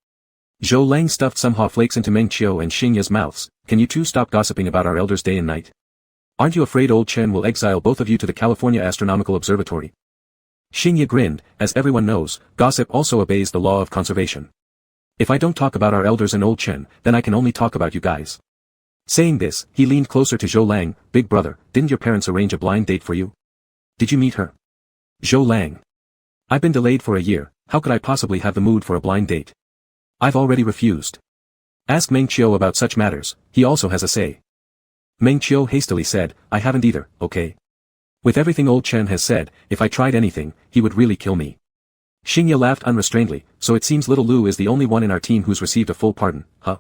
Zhou Lang stuffed some haw flakes into Meng Qiu and Xingye's mouths. Can you two stop gossiping about our elders day and night? Aren't you afraid Old Chen will exile both of you to the California Astronomical Observatory? Xingye grinned. As everyone knows, gossip also obeys the law of conservation. If I don't talk about our elders and Old Chen, then I can only talk about you guys. Saying this, he leaned closer to Zhou Lang. Big brother, didn't your parents arrange a blind date for you? Did you meet her? Zhou Lang. I've been delayed for a year, how could I possibly have the mood for a blind date? I've already refused. Ask Meng Qiu about such matters, he also has a say. Meng Qiu hastily said, I haven't either, okay? With everything Old Chen has said, if I tried anything, he would really kill me. Xingye laughed unrestrainedly. So it seems little Lu is the only one in our team who's received a full pardon, huh?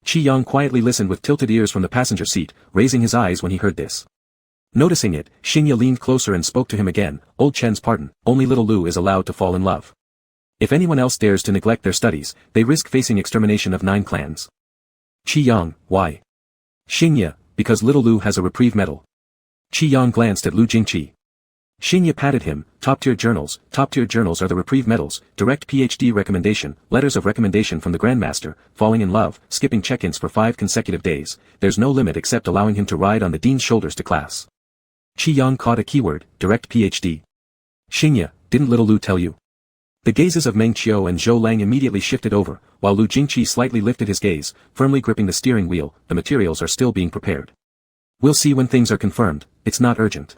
Qi Yang quietly listened with tilted ears from the passenger seat, raising his eyes when he heard this. Noticing it, Xingye leaned closer and spoke to him again. Old Chen's pardon, only little Lu is allowed to fall in love. If anyone else dares to neglect their studies, they risk facing extermination of 9 clans. Qi Yang, why? Xingye, because little Lu has a reprieve medal. Qi Yang glanced at Lu Jingqi. Xingye patted him. Top-tier journals are the reprieve medals, direct PhD recommendation, letters of recommendation from the Grandmaster, falling in love, skipping check-ins for 5 consecutive days, there's no limit except allowing him to ride on the dean's shoulders to class. Qi Yang caught a keyword, direct PhD. Xingye, didn't little Lu tell you? The gazes of Meng Qiu and Zhou Lang immediately shifted over, while Lu Jingqi slightly lifted his gaze, firmly gripping the steering wheel. The materials are still being prepared. We'll see when things are confirmed, it's not urgent.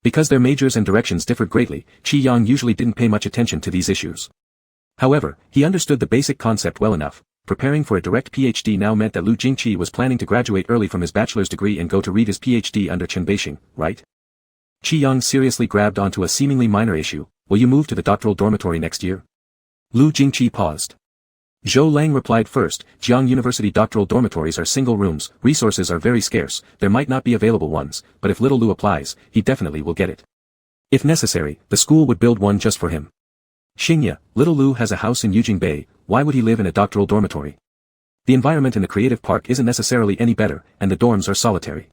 Because their majors and directions differed greatly, Qi Yang usually didn't pay much attention to these issues. However, he understood the basic concept well enough. Preparing for a direct PhD now meant that Lu Jingqi was planning to graduate early from his bachelor's degree and go to read his PhD under Chen Beixing, right? Qi Yang seriously grabbed onto a seemingly minor issue. Will you move to the doctoral dormitory next year? Lu Jingqi paused. Zhou Lang replied first. Jiangcheng University doctoral dormitories are single rooms, resources are very scarce, there might not be available ones, but if little Lu applies, he definitely will get it. If necessary, the school would build one just for him. Xingye, little Lu has a house in Yujing Bay, why would he live in a doctoral dormitory? The environment in the creative park isn't necessarily any better, and the dorms are solitary.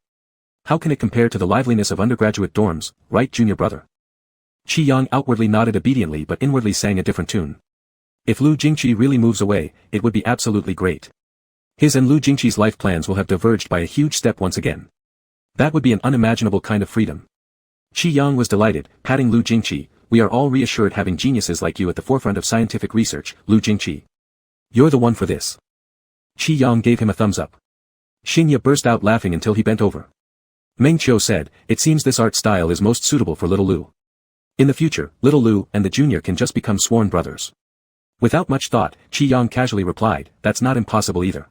How can it compare to the liveliness of undergraduate dorms, right, junior brother? Qi Yang outwardly nodded obediently but inwardly sang a different tune. If Lu Jingqi really moves away, it would be absolutely great. His and Lu Jingqi's life plans will have diverged by a huge step once again. That would be an unimaginable kind of freedom. Qi Yang was delighted, patting Lu Jingqi. We are all reassured having geniuses like you at the forefront of scientific research, Lu Jingqi. You're the one for this. Qi Yang gave him a thumbs up. Xingye burst out laughing until he bent over. Meng Qiu said, it seems this art style is most suitable for little Lu. In the future, little Lu and the junior can just become sworn brothers. Without much thought, Qi Yang casually replied, that's not impossible either.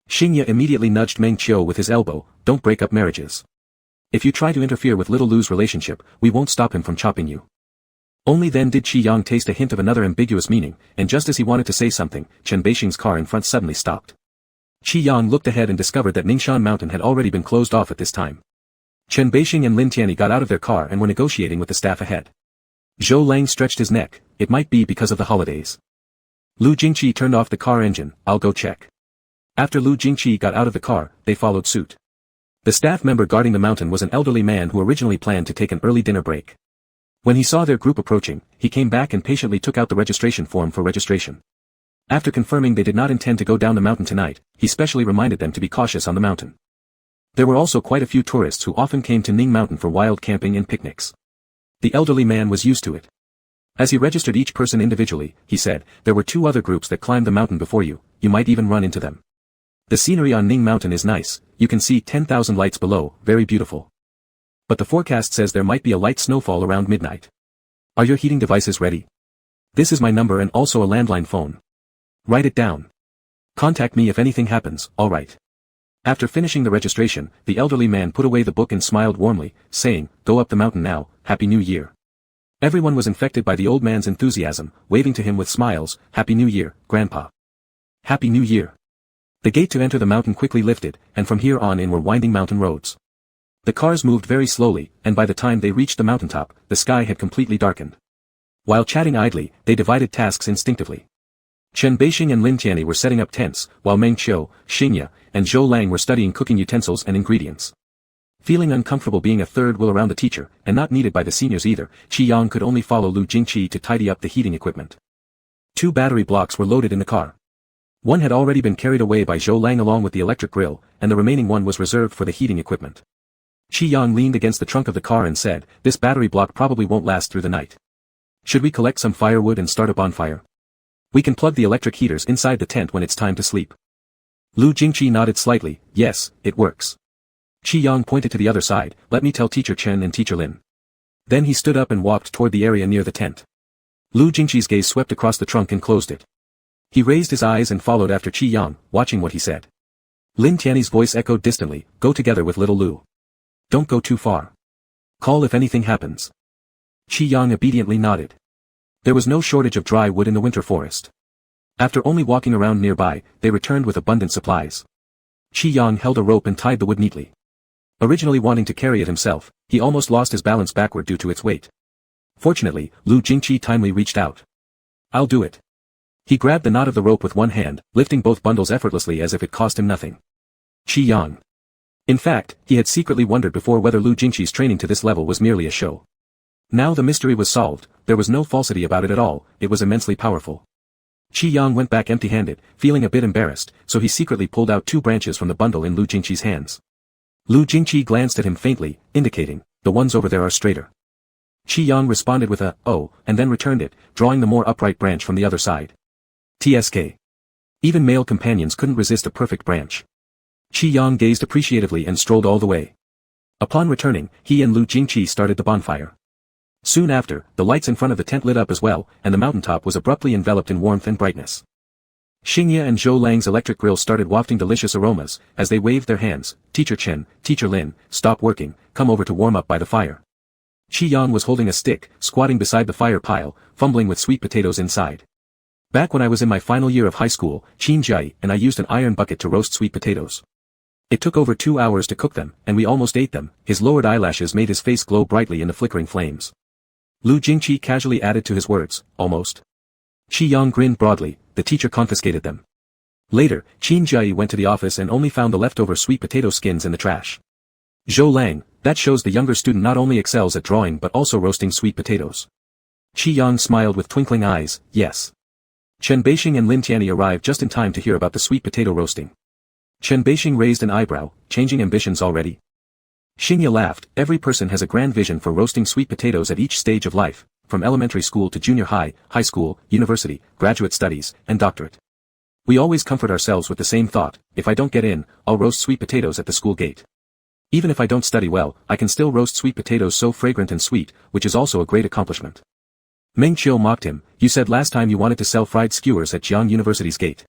Xingye immediately nudged Meng Qiu with his elbow, don't break up marriages. If you try to interfere with little Lu's relationship, we won't stop him from chopping you. Only then did Qi Yang taste a hint of another ambiguous meaning, and just as he wanted to say something, Chen Beixing's car in front suddenly stopped. Qi Yang looked ahead and discovered that Ningshan Mountain had already been closed off at this time. Chen Beixing and Lin Tianyi got out of their car and were negotiating with the staff ahead. Zhou Lang stretched his neck, it might be because of the holidays. Lu Jingqi turned off the car engine, I'll go check. After Lu Jingqi got out of the car, they followed suit. The staff member guarding the mountain was an elderly man who originally planned to take an early dinner break. When he saw their group approaching, he came back and patiently took out the registration form for registration. After confirming they did not intend to go down the mountain tonight, he specially reminded them to be cautious on the mountain. There were also quite a few tourists who often came to Ning Mountain for wild camping and picnics. The elderly man was used to it. As he registered each person individually, he said, there were 2 other groups that climbed the mountain before you, you might even run into them. The scenery on Ning Mountain is nice, you can see 10,000 lights below, very beautiful. But the forecast says there might be a light snowfall around midnight. Are your heating devices ready? This is my number and also a landline phone. Write it down. Contact me if anything happens, alright. After finishing the registration, the elderly man put away the book and smiled warmly, saying, "Go up the mountain now, Happy New Year." Everyone was infected by the old man's enthusiasm, waving to him with smiles, "Happy New Year, Grandpa." Happy New Year. The gate to enter the mountain quickly lifted, and from here on in were winding mountain roads. The cars moved very slowly, and by the time they reached the mountaintop, the sky had completely darkened. While chatting idly, they divided tasks instinctively. Chen Beixing and Lin Tianyi were setting up tents, while Meng Qiu, Xingye, and Zhou Lang were studying cooking utensils and ingredients. Feeling uncomfortable being a third wheel around the teacher, and not needed by the seniors either, Qi Yang could only follow Lu Jingqi to tidy up the heating equipment. 2 battery blocks were loaded in the car. One had already been carried away by Zhou Lang along with the electric grill, and the remaining one was reserved for the heating equipment. Qi Yang leaned against the trunk of the car and said, "This battery block probably won't last through the night. Should we collect some firewood and start a bonfire? We can plug the electric heaters inside the tent when it's time to sleep." Lu Jingqi nodded slightly, "Yes, it works." Qi Yang pointed to the other side, "Let me tell Teacher Chen and Teacher Lin." Then he stood up and walked toward the area near the tent. Lu Jingqi's gaze swept across the trunk and closed it. He raised his eyes and followed after Qi Yang, watching what he said. Lin Tianyi's voice echoed distantly, "Go together with little Lu. Don't go too far. Call if anything happens." Qi Yang obediently nodded. There was no shortage of dry wood in the winter forest. After only walking around nearby, they returned with abundant supplies. Qi Yang held a rope and tied the wood neatly. Originally wanting to carry it himself, he almost lost his balance backward due to its weight. Fortunately, Lu Jingqi timely reached out. "I'll do it." He grabbed the knot of the rope with one hand, lifting both bundles effortlessly as if it cost him nothing. Qi Yang. In fact, he had secretly wondered before whether Lu Jingqi's training to this level was merely a show. Now the mystery was solved, there was no falsity about it at all, it was immensely powerful. Qi Yang went back empty-handed, feeling a bit embarrassed, so he secretly pulled out 2 branches from the bundle in Lu Jingqi's hands. Lu Jingqi glanced at him faintly, indicating, "The ones over there are straighter." Qi Yang responded with a, "Oh," and then returned it, drawing the more upright branch from the other side. TSK. Even male companions couldn't resist a perfect branch. Qi Yang gazed appreciatively and strolled all the way. Upon returning, he and Lu Jingqi started the bonfire. Soon after, the lights in front of the tent lit up as well, and the mountaintop was abruptly enveloped in warmth and brightness. Xingye and Zhou Lang's electric grill started wafting delicious aromas, as they waved their hands, "Teacher Chen, Teacher Lin, stop working, come over to warm up by the fire." Qi Yang was holding a stick, squatting beside the fire pile, fumbling with sweet potatoes inside. "Back when I was in my final year of high school, Qin Jai and I used an iron bucket to roast sweet potatoes. It took over 2 hours to cook them, and we almost ate them." His lowered eyelashes made his face glow brightly in the flickering flames. Lu Jingqi casually added to his words, "Almost." Qi Yang grinned broadly, "The teacher confiscated them." Later, Qin Jai went to the office and only found the leftover sweet potato skins in the trash. Zhou Lang, that shows the younger student not only excels at drawing but also roasting sweet potatoes. Qi Yang smiled with twinkling eyes, "Yes." Chen Beixing and Lin Tianyi arrived just in time to hear about the sweet potato roasting. Chen Beixing raised an eyebrow, changing ambitions already. Xingye laughed, "Every person has a grand vision for roasting sweet potatoes at each stage of life, from elementary school to junior high, high school, university, graduate studies, and doctorate. We always comfort ourselves with the same thought, if I don't get in, I'll roast sweet potatoes at the school gate. Even if I don't study well, I can still roast sweet potatoes so fragrant and sweet, which is also a great accomplishment." Meng Qiu mocked him, "You said last time you wanted to sell fried skewers at Jiangcheng University's gate."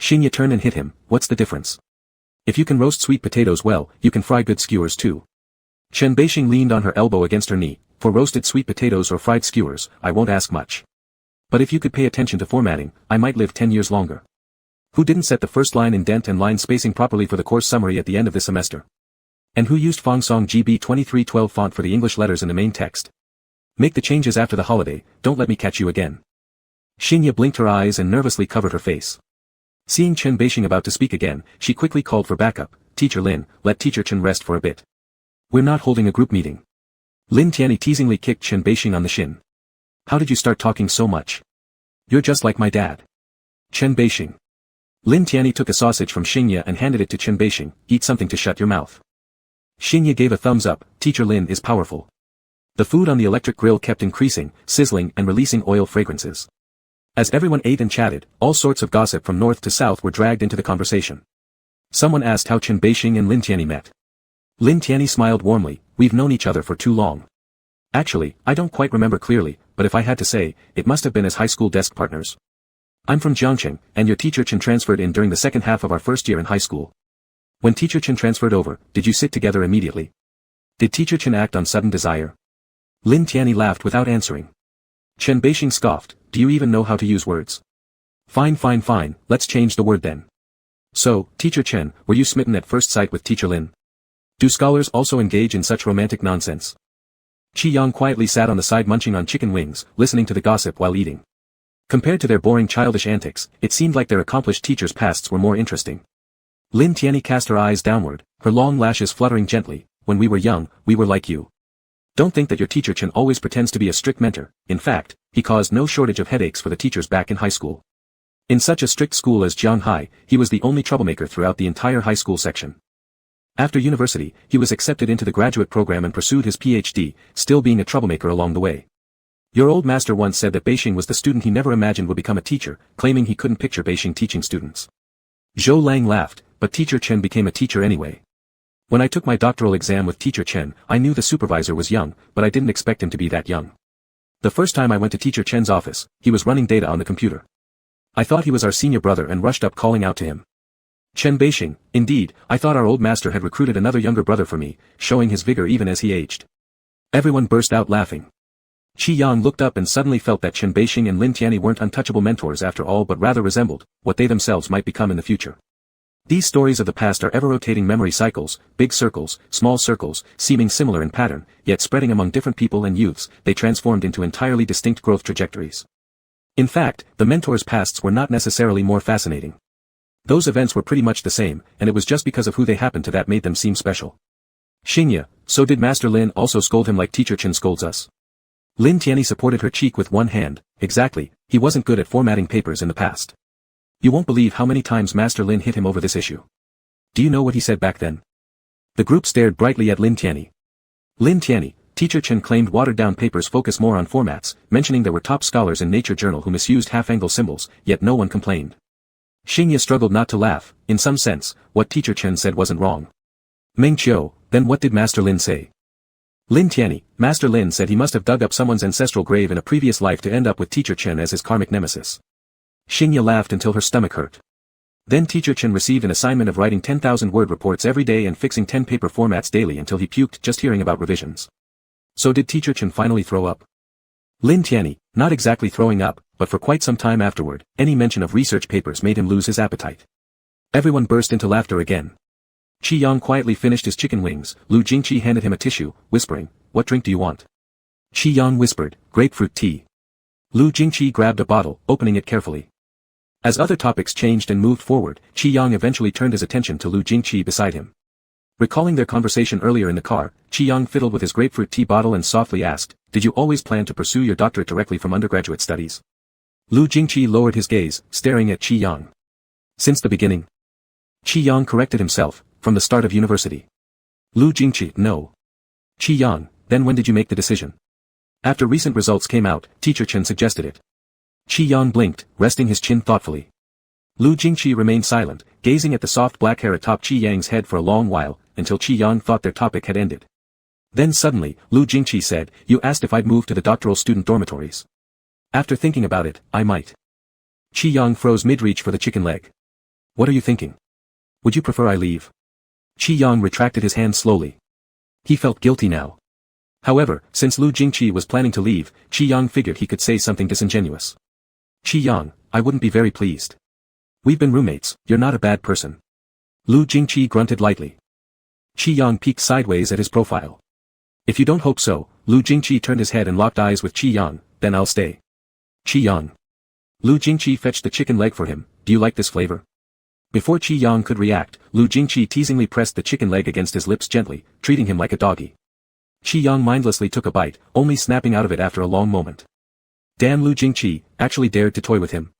Xingye turned and hit him, "What's the difference? If you can roast sweet potatoes well, you can fry good skewers too." Chen Beixing leaned on her elbow against her knee, "For roasted sweet potatoes or fried skewers, I won't ask much. But if you could pay attention to formatting, I might live 10 years longer. Who didn't set the first line indent and line spacing properly for the course summary at the end of this semester? And who used Fongsong GB 2312 font for the English letters in the main text? Make the changes after the holiday, don't let me catch you again." Xingye blinked her eyes and nervously covered her face. Seeing Chen Beixing about to speak again, she quickly called for backup, "Teacher Lin, let Teacher Chen rest for a bit. We're not holding a group meeting." Lin Tianyi teasingly kicked Chen Beixing on the shin. "How did you start talking so much? You're just like my dad." Chen Beixing. Lin Tianyi took a sausage from Xingye and handed it to Chen Beixing, "Eat something to shut your mouth." Xingye gave a thumbs up, "Teacher Lin is powerful." The food on the electric grill kept increasing, sizzling and releasing oil fragrances. As everyone ate and chatted, all sorts of gossip from north to south were dragged into the conversation. Someone asked how Chen Beixing and Lin Tianyi met. Lin Tianyi smiled warmly, "We've known each other for too long. Actually, I don't quite remember clearly, but if I had to say, it must have been as high school desk partners." I'm from Jiangcheng, and your teacher Chen transferred in during the second half of our first year in high school. When teacher Chen transferred over, did you sit together immediately? Did teacher Chen act on sudden desire? Lin Tianyi laughed without answering. Chen Beixing scoffed, do you even know how to use words? Fine, let's change the word then. So, teacher Chen, were you smitten at first sight with teacher Lin? Do scholars also engage in such romantic nonsense? Qi Yang quietly sat on the side munching on chicken wings, listening to the gossip while eating. Compared to their boring childish antics, it seemed like their accomplished teachers' pasts were more interesting. Lin Tianyi cast her eyes downward, her long lashes fluttering gently. When we were young, we were like you. Don't think that your teacher Chen always pretends to be a strict mentor. In fact, he caused no shortage of headaches for the teachers back in high school. In such a strict school as Jianghai, he was the only troublemaker throughout the entire high school section. After university, he was accepted into the graduate program and pursued his PhD, still being a troublemaker along the way. Your old master once said that Beixing was the student he never imagined would become a teacher, claiming he couldn't picture Beixing teaching students. Zhou Lang laughed, but teacher Chen became a teacher anyway. When I took my doctoral exam with teacher Chen, I knew the supervisor was young, but I didn't expect him to be that young. The first time I went to teacher Chen's office, he was running data on the computer. I thought he was our senior brother and rushed up calling out to him. Chen Beixing, indeed, I thought our old master had recruited another younger brother for me, showing his vigor even as he aged. Everyone burst out laughing. Qi Yang looked up and suddenly felt that Chen Beixing and Lin Tianyi weren't untouchable mentors after all but rather resembled what they themselves might become in the future. These stories of the past are ever-rotating memory cycles, big circles, small circles, seeming similar in pattern, yet spreading among different people and youths, they transformed into entirely distinct growth trajectories. In fact, the mentors' pasts were not necessarily more fascinating. Those events were pretty much the same, and it was just because of who they happened to that made them seem special. Xingye, so did Master Lin also scold him like teacher Chen scolds us? Lin Tianyi supported her cheek with one hand. Exactly, he wasn't good at formatting papers in the past. You won't believe how many times Master Lin hit him over this issue. Do you know what he said back then? The group stared brightly at Lin Tianyi. Lin Tianyi, teacher Chen claimed watered-down papers focus more on formats, mentioning there were top scholars in Nature Journal who misused half-angle symbols, yet no one complained. Xingye struggled not to laugh. In some sense, what teacher Chen said wasn't wrong. Meng Qiu, then what did Master Lin say? Lin Tianyi, Master Lin said he must have dug up someone's ancestral grave in a previous life to end up with teacher Chen as his karmic nemesis. Xingye laughed until her stomach hurt. Then teacher Chen received an assignment of writing 10,000-word reports every day and fixing 10 paper formats daily until he puked just hearing about revisions. So did teacher Chen finally throw up? Lin Tianyi, not exactly throwing up, but for quite some time afterward, any mention of research papers made him lose his appetite. Everyone burst into laughter again. Qi Yang quietly finished his chicken wings. Lu Jingqi handed him a tissue, whispering, "What drink do you want?" Qi Yang whispered, "Grapefruit tea." Lu Jingqi grabbed a bottle, opening it carefully. As other topics changed and moved forward, Qi Yang eventually turned his attention to Lu Jingqi beside him. Recalling their conversation earlier in the car, Qi Yang fiddled with his grapefruit tea bottle and softly asked, "Did you always plan to pursue your doctorate directly from undergraduate studies?" Lu Jingqi lowered his gaze, staring at Qi Yang. "Since the beginning." Qi Yang corrected himself, "From the start of university." Lu Jingqi, "No." Qi Yang, "Then when did you make the decision?" "After recent results came out, teacher Chen suggested it." Qi Yang blinked, resting his chin thoughtfully. Lu Jingqi remained silent, gazing at the soft black hair atop Qi Yang's head for a long while, until Qi Yang thought their topic had ended. Then suddenly, Lu Jingqi said, "You asked if I'd move to the doctoral student dormitories. After thinking about it, I might." Qi Yang froze mid-reach for the chicken leg. "What are you thinking? Would you prefer I leave?" Qi Yang retracted his hand slowly. He felt guilty now. However, since Lu Jingqi was planning to leave, Qi Yang figured he could say something disingenuous. "Qi Yang, I wouldn't be very pleased. We've been roommates, you're not a bad person." Lu Jingqi grunted lightly. Qi Yang peeked sideways at his profile. "If you don't hope so," Lu Jingqi turned his head and locked eyes with Qi Yang, "then I'll stay." "Qi Yang." Lu Jingqi fetched the chicken leg for him, "Do you like this flavor?" Before Qi Yang could react, Lu Jingqi teasingly pressed the chicken leg against his lips gently, treating him like a doggy. Qi Yang mindlessly took a bite, only snapping out of it after a long moment. Damn, Lu Jingqi actually dared to toy with him.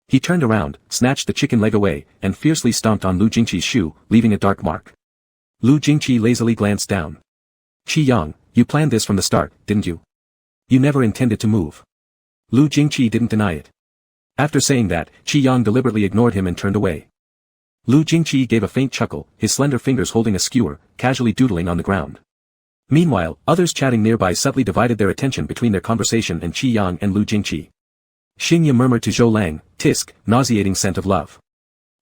He turned around, snatched the chicken leg away, and fiercely stomped on Lu Jingqi's shoe, leaving a dark mark. Lu Jingqi lazily glanced down. "Qi Yang, you planned this from the start, didn't you? You never intended to move." Lu Jingqi didn't deny it. After saying that, Qi Yang deliberately ignored him and turned away. Lu Jingqi gave a faint chuckle, his slender fingers holding a skewer, casually doodling on the ground. Meanwhile, others chatting nearby subtly divided their attention between their conversation and Qi Yang and Lu Jingqi. Xingye murmured to Zhou Lang, "Tisk, nauseating scent of love."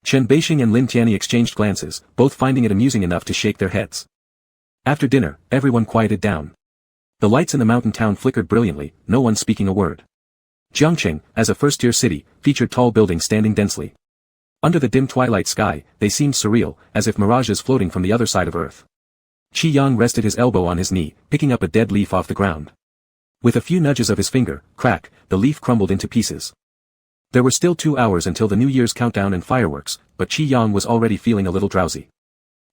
Chen Beixing and Lin Tianyi exchanged glances, both finding it amusing enough to shake their heads. After dinner, everyone quieted down. The lights in the mountain town flickered brilliantly, no one speaking a word. Jiangcheng, as a first-tier city, featured tall buildings standing densely. Under the dim twilight sky, they seemed surreal, as if mirages floating from the other side of Earth. Qi Yang rested his elbow on his knee, picking up a dead leaf off the ground. With a few nudges of his finger, crack, the leaf crumbled into pieces. There were still 2 hours until the New Year's countdown and fireworks, but Qi Yang was already feeling a little drowsy.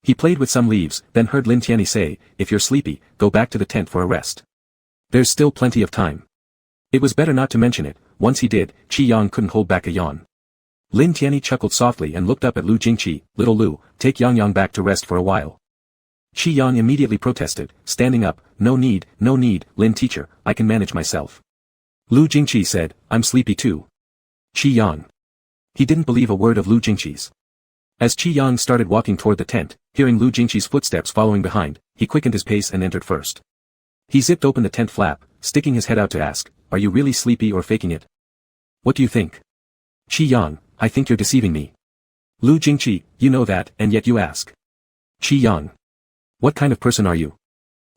He played with some leaves, then heard Lin Tianyi say, "If you're sleepy, go back to the tent for a rest. There's still plenty of time." It was better not to mention it. Once he did, Qi Yang couldn't hold back a yawn. Lin Tianyi chuckled softly and looked up at Lu Jingqi. "Little Lu, take Yang Yang back to rest for a while." Qi Yang immediately protested, standing up, no need, Lin teacher, I can manage myself." Lu Jingqi said, "I'm sleepy too." Qi Yang. He didn't believe a word of Lu Jingqi's. As Qi Yang started walking toward the tent, hearing Lu Jingqi's footsteps following behind, he quickened his pace and entered first. He zipped open the tent flap, sticking his head out to ask, "Are you really sleepy or faking it?" "What do you think?" "Qi Yang, I think you're deceiving me." "Lu Jingqi, you know that, and yet you ask." "Qi Yang. What kind of person are you?"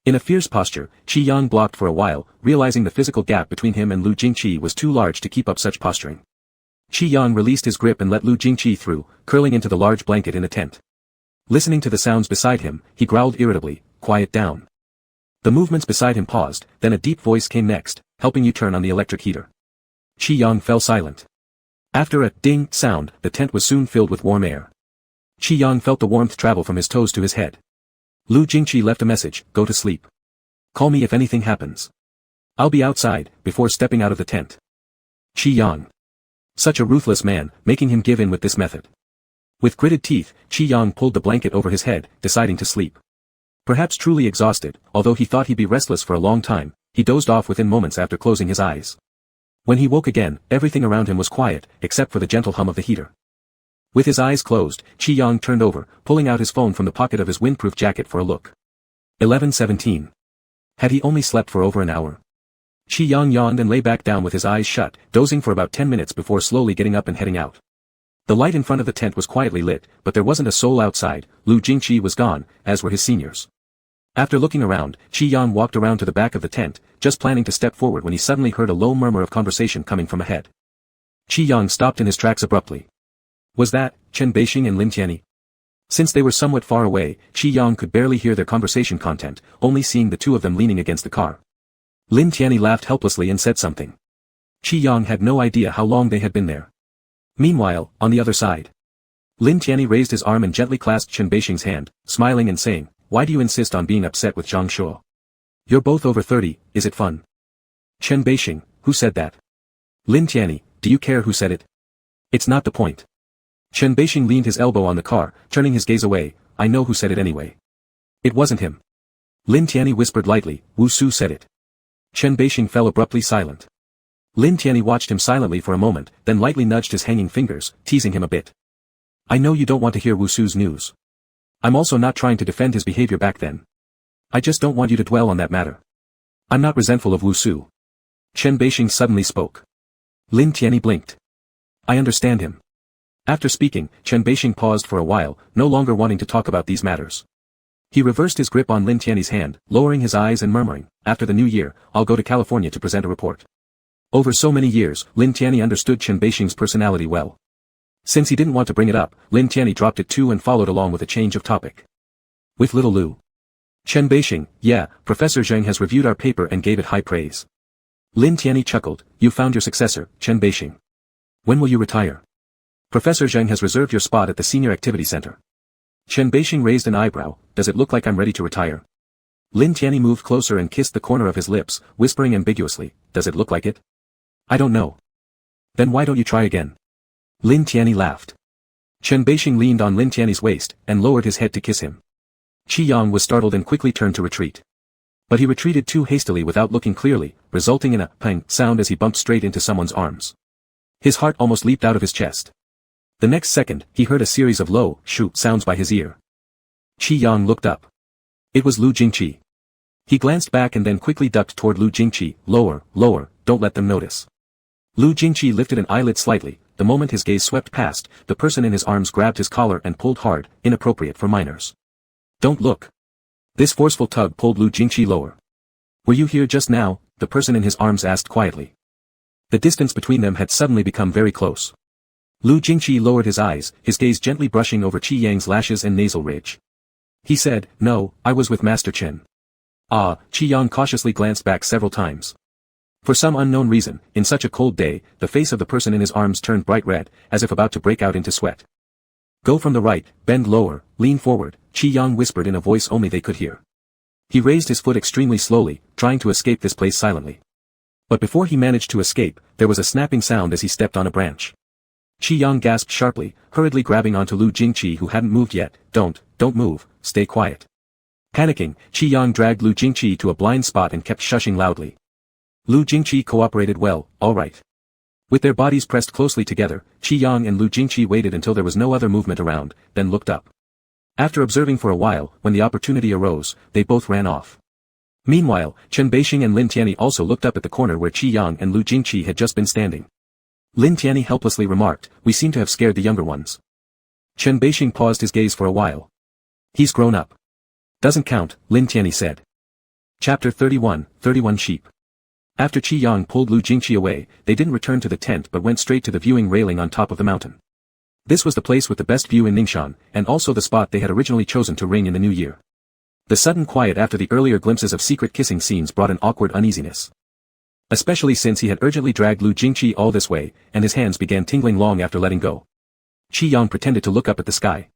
In a fierce posture, Qi Yang blocked for a while, realizing the physical gap between him and Lu Jingqi was too large to keep up such posturing. Qi Yang released his grip and let Lu Jingqi through, curling into the large blanket in the tent. Listening to the sounds beside him, he growled irritably, "Quiet down." The movements beside him paused, then a deep voice came next, "Helping you turn on the electric heater." Qi Yang fell silent. After a ding sound, the tent was soon filled with warm air. Qi Yang felt the warmth travel from his toes to his head. Lu Jingqi left a message, "Go to sleep. Call me if anything happens. I'll be outside," before stepping out of the tent. Qi Yang. Such a ruthless man, making him give in with this method. With gritted teeth, Qi Yang pulled the blanket over his head, deciding to sleep. Perhaps truly exhausted, although he thought he'd be restless for a long time, he dozed off within moments after closing his eyes. When he woke again, everything around him was quiet, except for the gentle hum of the heater. With his eyes closed, Qi Yang turned over, pulling out his phone from the pocket of his windproof jacket for a look. 11:17. Had he only slept for over an hour? Qi Yang yawned and lay back down with his eyes shut, dozing for about 10 minutes before slowly getting up and heading out. The light in front of the tent was quietly lit, but there wasn't a soul outside. Lu Jingqi was gone, as were his seniors. After looking around, Qi Yang walked around to the back of the tent, just planning to step forward when he suddenly heard a low murmur of conversation coming from ahead. Qi Yang stopped in his tracks abruptly. Was that Chen Beixing and Lin Tianyi? Since they were somewhat far away, Qi Yang could barely hear their conversation content, only seeing the two of them leaning against the car. Lin Tianyi laughed helplessly and said something. Qi Yang had no idea how long they had been there. Meanwhile, on the other side, Lin Tianyi raised his arm and gently clasped Chen Beixing's hand, smiling and saying, "Why do you insist on being upset with Zhang Shuo? You're both over 30, is it fun?" Chen Beixing, who said that? Lin Tianyi, do you care who said it? It's not the point. Chen Beixing leaned his elbow on the car, turning his gaze away. I know who said it anyway. It wasn't him. Lin Tianyi whispered lightly, Wu Su said it. Chen Beixing fell abruptly silent. Lin Tianyi watched him silently for a moment, then lightly nudged his hanging fingers, teasing him a bit. I know you don't want to hear Wu Su's news. I'm also not trying to defend his behavior back then. I just don't want you to dwell on that matter. I'm not resentful of Wu Su. Chen Beixing suddenly spoke. Lin Tianyi blinked. I understand him. After speaking, Chen Beixing paused for a while, no longer wanting to talk about these matters. He reversed his grip on Lin Tianyi's hand, lowering his eyes and murmuring, after the new year, I'll go to California to present a report. Over so many years, Lin Tianyi understood Chen Beixing's personality well. Since he didn't want to bring it up, Lin Tianyi dropped it too and followed along with a change of topic. With little Lu. Chen Beixing, yeah, Professor Zheng has reviewed our paper and gave it high praise. Lin Tianyi chuckled, you found your successor, Chen Beixing. When will you retire? Professor Zheng has reserved your spot at the Senior Activity Center. Chen Beixing raised an eyebrow, does it look like I'm ready to retire? Lin Tianyi moved closer and kissed the corner of his lips, whispering ambiguously, does it look like it? I don't know. Then why don't you try again? Lin Tianyi laughed. Chen Beixing leaned on Lin Tianyi's waist, and lowered his head to kiss him. Qi Yang was startled and quickly turned to retreat. But he retreated too hastily without looking clearly, resulting in a pang sound as he bumped straight into someone's arms. His heart almost leaped out of his chest. The next second, he heard a series of low, shoo sounds by his ear. Qi Yang looked up. It was Lu Jingqi. He glanced back and then quickly ducked toward Lu Jingqi, lower, don't let them notice. Lu Jingqi lifted an eyelid slightly. The moment his gaze swept past, the person in his arms grabbed his collar and pulled hard, inappropriate for minors. Don't look. This forceful tug pulled Lu Jingqi lower. Were you here just now? The person in his arms asked quietly. The distance between them had suddenly become very close. Lu Jingqi lowered his eyes, his gaze gently brushing over Qi Yang's lashes and nasal ridge. He said, "No, I was with Master Chen." Ah, Qi Yang cautiously glanced back several times. For some unknown reason, in such a cold day, the face of the person in his arms turned bright red, as if about to break out into sweat. "Go from the right, bend lower, lean forward," Qi Yang whispered in a voice only they could hear. He raised his foot extremely slowly, trying to escape this place silently. But before he managed to escape, there was a snapping sound as he stepped on a branch. Qi Yang gasped sharply, hurriedly grabbing onto Lu Jingqi who hadn't moved yet. Don't move, stay quiet." Panicking, Qi Yang dragged Lu Jingqi to a blind spot and kept shushing loudly. Lu Jingqi cooperated well, all right. With their bodies pressed closely together, Qi Yang and Lu Jingqi waited until there was no other movement around, then looked up. After observing for a while, when the opportunity arose, they both ran off. Meanwhile, Chen Beixing and Lin Tianyi also looked up at the corner where Qi Yang and Lu Jingqi had just been standing. Lin Tianyi helplessly remarked, "We seem to have scared the younger ones." Chen Beixing paused his gaze for a while. "He's grown up." "Doesn't count," Lin Tianyi said. Chapter 31 Sheep. After Qi Yang pulled Lu Jingqi away, they didn't return to the tent but went straight to the viewing railing on top of the mountain. This was the place with the best view in Ningxian, and also the spot they had originally chosen to ring in the new year. The sudden quiet after the earlier glimpses of secret kissing scenes brought an awkward uneasiness. Especially since he had urgently dragged Lu Jingqi all this way, and his hands began tingling long after letting go. Qi Yang pretended to look up at the sky.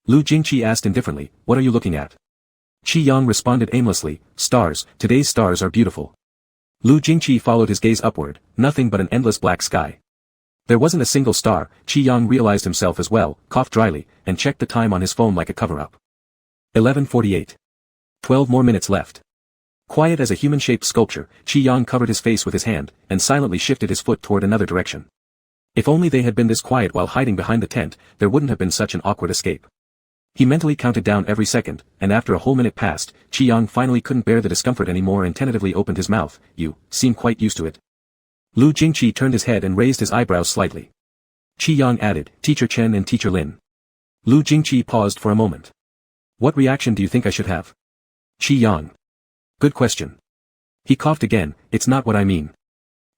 Lu Jingqi asked indifferently, "What are you looking at?" Qi Yang responded aimlessly, "Stars, today's stars are beautiful." Lu Jingqi followed his gaze upward, nothing but an endless black sky. There wasn't a single star. Qi Yang realized himself as well, coughed dryly, and checked the time on his phone like a cover-up. 11:48. 12 more minutes left. Quiet as a human-shaped sculpture, Qi Yang covered his face with his hand, and silently shifted his foot toward another direction. If only they had been this quiet while hiding behind the tent, there wouldn't have been such an awkward escape. He mentally counted down every second, and after a whole minute passed, Qi Yang finally couldn't bear the discomfort anymore and tentatively opened his mouth. "You seem quite used to it." Lu Jingqi turned his head and raised his eyebrows slightly. Qi Yang added, "Teacher Chen and Teacher Lin." Lu Jingqi paused for a moment. "What reaction do you think I should have?" Qi Yang. "Good question." He coughed again. "It's not what I mean.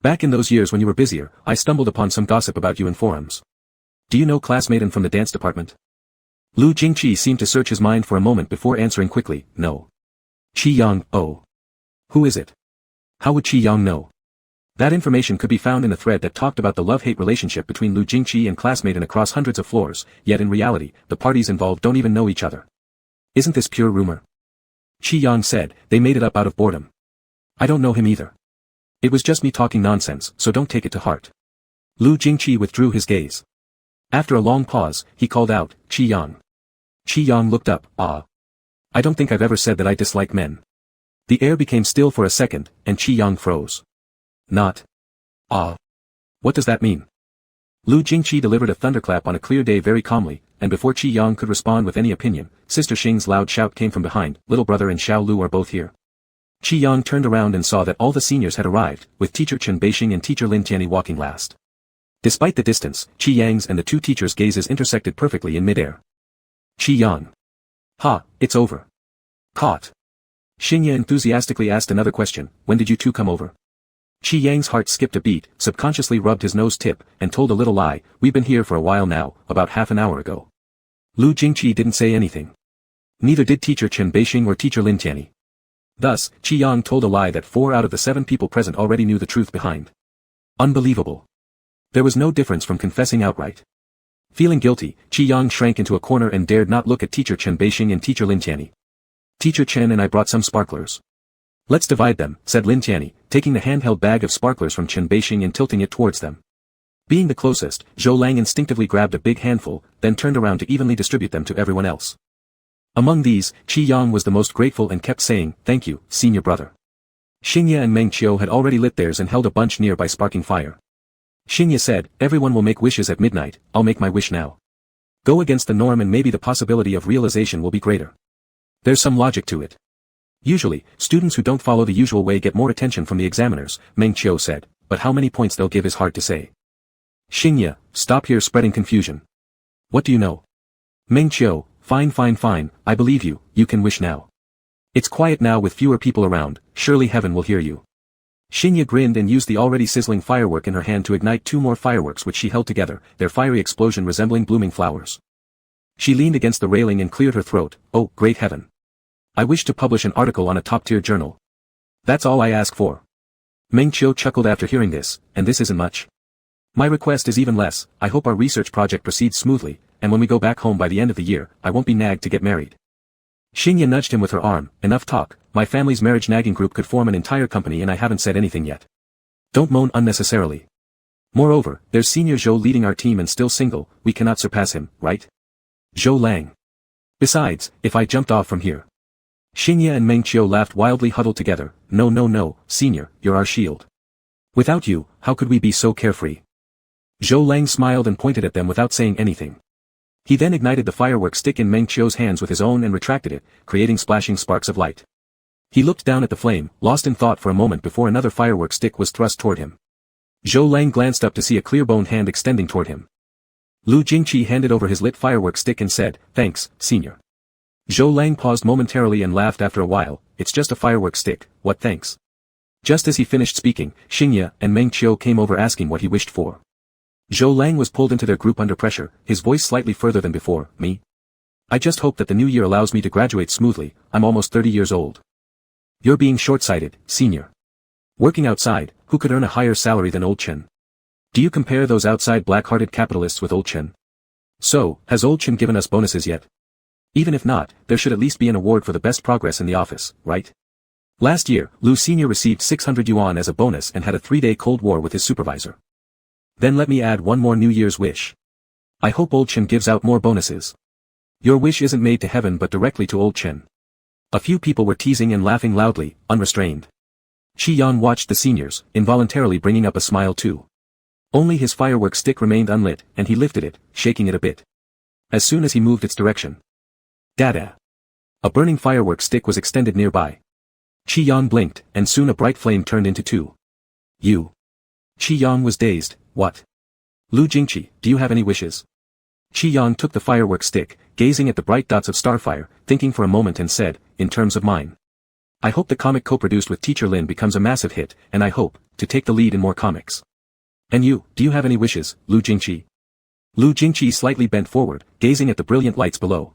Back in those years when you were busier, I stumbled upon some gossip about you in forums. Do you know classmaten from the dance department?" Lu Jingqi seemed to search his mind for a moment before answering quickly, "No." Qi Yang, "Oh. Who is it?" How would Qi Yang know? That information could be found in a thread that talked about the love-hate relationship between Lu Jingqi and classmaten across hundreds of floors, yet in reality, the parties involved don't even know each other. Isn't this pure rumor? Qi Yang said, "They made it up out of boredom. I don't know him either. It was just me talking nonsense, so don't take it to heart." Lu Jingqi withdrew his gaze. After a long pause, he called out, "Qi Yang." Qi Yang looked up. "Ah. I don't think I've ever said that I dislike men." The air became still for a second, and Qi Yang froze. "Not. Ah. What does that mean?" Lu Jingqi delivered a thunderclap on a clear day very calmly, and before Qi Yang could respond with any opinion, Sister Xing's loud shout came from behind, "Little brother and Xiao Lu are both here." Qi Yang turned around and saw that all the seniors had arrived, with Teacher Chen Beixing and Teacher Lin Tianyi walking last. Despite the distance, Qi Yang's and the two teachers' gazes intersected perfectly in midair. Qi Yang. "Ha, it's over." "Caught." Xingye enthusiastically asked another question, "When did you two come over?" Qi Yang's heart skipped a beat, subconsciously rubbed his nose tip, and told a little lie, "We've been here for a while now, about half an hour ago." Lu Jingqi didn't say anything. Neither did Teacher Chen Beixing or Teacher Lin Tianyi. Thus, Qi Yang told a lie that 4 out of the 7 people present already knew the truth behind. Unbelievable. There was no difference from confessing outright. Feeling guilty, Qi Yang shrank into a corner and dared not look at Teacher Chen Beixing and Teacher Lin Tianyi. "Teacher Chen and I brought some sparklers. Let's divide them," said Lin Tianyi, taking the handheld bag of sparklers from Chen Beixing and tilting it towards them. Being the closest, Zhou Lang instinctively grabbed a big handful, then turned around to evenly distribute them to everyone else. Among these, Qi Yang was the most grateful and kept saying, "Thank you, senior brother." Xingye and Meng Qiu had already lit theirs and held a bunch near by sparking fire. Xingye said, "Everyone will make wishes at midnight, I'll make my wish now. Go against the norm and maybe the possibility of realization will be greater. There's some logic to it. Usually, students who don't follow the usual way get more attention from the examiners," Meng Qiu said, but how many points they'll give is hard to say. Xingye, stop here spreading confusion. What do you know? Meng Qiu, fine, I believe you, you can wish now. It's quiet now with fewer people around, surely heaven will hear you. Xingye grinned and used the already sizzling firework in her hand to ignite 2 more fireworks which she held together, their fiery explosion resembling blooming flowers. She leaned against the railing and cleared her throat. Oh, great heaven. I wish to publish an article on a top-tier journal. That's all I ask for. Meng Qiu chuckled after hearing this, and this isn't much. My request is even less. I hope our research project proceeds smoothly, and when we go back home by the end of the year, I won't be nagged to get married. Xingye nudged him with her arm. Enough talk, my family's marriage nagging group could form an entire company and I haven't said anything yet. Don't moan unnecessarily. Moreover, there's Senior Zhou leading our team and still single, we cannot surpass him, right? Zhou Lang. Besides, if I jumped off from here. Xingye and Meng Qiu laughed wildly huddled together. No, Senior, you're our shield. Without you, how could we be so carefree? Zhou Lang smiled and pointed at them without saying anything. He then ignited the firework stick in Meng Qiu's hands with his own and retracted it, creating splashing sparks of light. He looked down at the flame, lost in thought for a moment before another firework stick was thrust toward him. Zhou Lang glanced up to see a clear-boned hand extending toward him. Lu Jingqi handed over his lit firework stick and said, Thanks, Senior. Zhou Lang paused momentarily and laughed after a while. It's just a firework stick, what thanks? Just as he finished speaking, Xingye and Meng Qiu came over asking what he wished for. Zhou Lang was pulled into their group under pressure, his voice slightly further than before. Me? I just hope that the new year allows me to graduate smoothly, I'm almost 30 years old. You're being short-sighted, Senior. Working outside, who could earn a higher salary than Old Chen? Do you compare those outside black-hearted capitalists with Old Chen? So, has Old Chen given us bonuses yet? Even if not, there should at least be an award for the best progress in the office, right? Last year, Lu Senior received 600 yuan as a bonus and had a 3-day Cold War with his supervisor. Then let me add one more New Year's wish. I hope Old Chen gives out more bonuses. Your wish isn't made to heaven but directly to Old Chen. A few people were teasing and laughing loudly, unrestrained. Qi Yan watched the seniors, involuntarily bringing up a smile too. Only his firework stick remained unlit, and he lifted it, shaking it a bit. As soon as he moved its direction. Dada! A burning firework stick was extended nearby. Qi Yan blinked, and soon a bright flame turned into 2. You. Qi Yan was dazed. What? Lu Jingqi, do you have any wishes? Qi Yan took the firework stick, gazing at the bright dots of starfire, thinking for a moment and said, in terms of mine. I hope the comic co-produced with Teacher Lin becomes a massive hit, and I hope to take the lead in more comics. And you, do you have any wishes, Lu Jingqi? Lu Jingqi slightly bent forward, gazing at the brilliant lights below.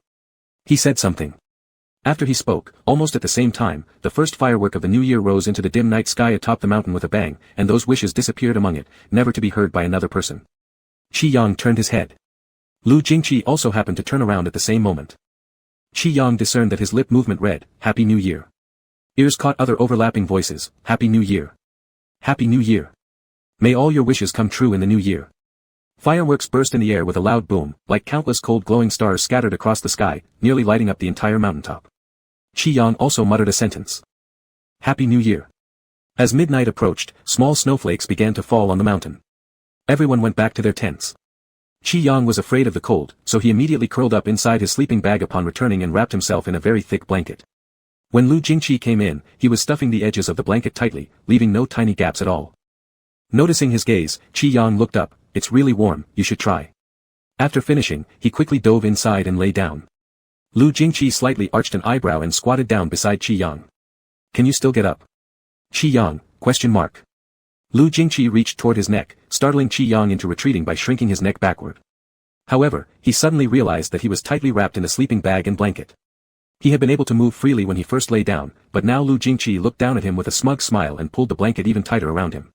He said something. After he spoke, almost at the same time, the first firework of the new year rose into the dim night sky atop the mountain with a bang, and those wishes disappeared among it, never to be heard by another person. Qi Yang turned his head. Lu Jingqi also happened to turn around at the same moment. Qi Yang discerned that his lip movement read, Happy New Year. Ears caught other overlapping voices, Happy New Year. Happy New Year. May all your wishes come true in the new year. Fireworks burst in the air with a loud boom, like countless cold glowing stars scattered across the sky, nearly lighting up the entire mountaintop. Qi Yang also muttered a sentence. Happy New Year. As midnight approached, small snowflakes began to fall on the mountain. Everyone went back to their tents. Qi Yang was afraid of the cold, so he immediately curled up inside his sleeping bag upon returning and wrapped himself in a very thick blanket. When Lu Jingqi came in, he was stuffing the edges of the blanket tightly, leaving no tiny gaps at all. Noticing his gaze, Qi Yang looked up. It's really warm, you should try. After finishing, he quickly dove inside and lay down. Lu Jingqi slightly arched an eyebrow and squatted down beside Qi Yang. Can you still get up? Qi Yang, ? Lu Jingqi reached toward his neck, startling Qi Yang into retreating by shrinking his neck backward. However, he suddenly realized that he was tightly wrapped in a sleeping bag and blanket. He had been able to move freely when he first lay down, but now Lu Jingqi looked down at him with a smug smile and pulled the blanket even tighter around him.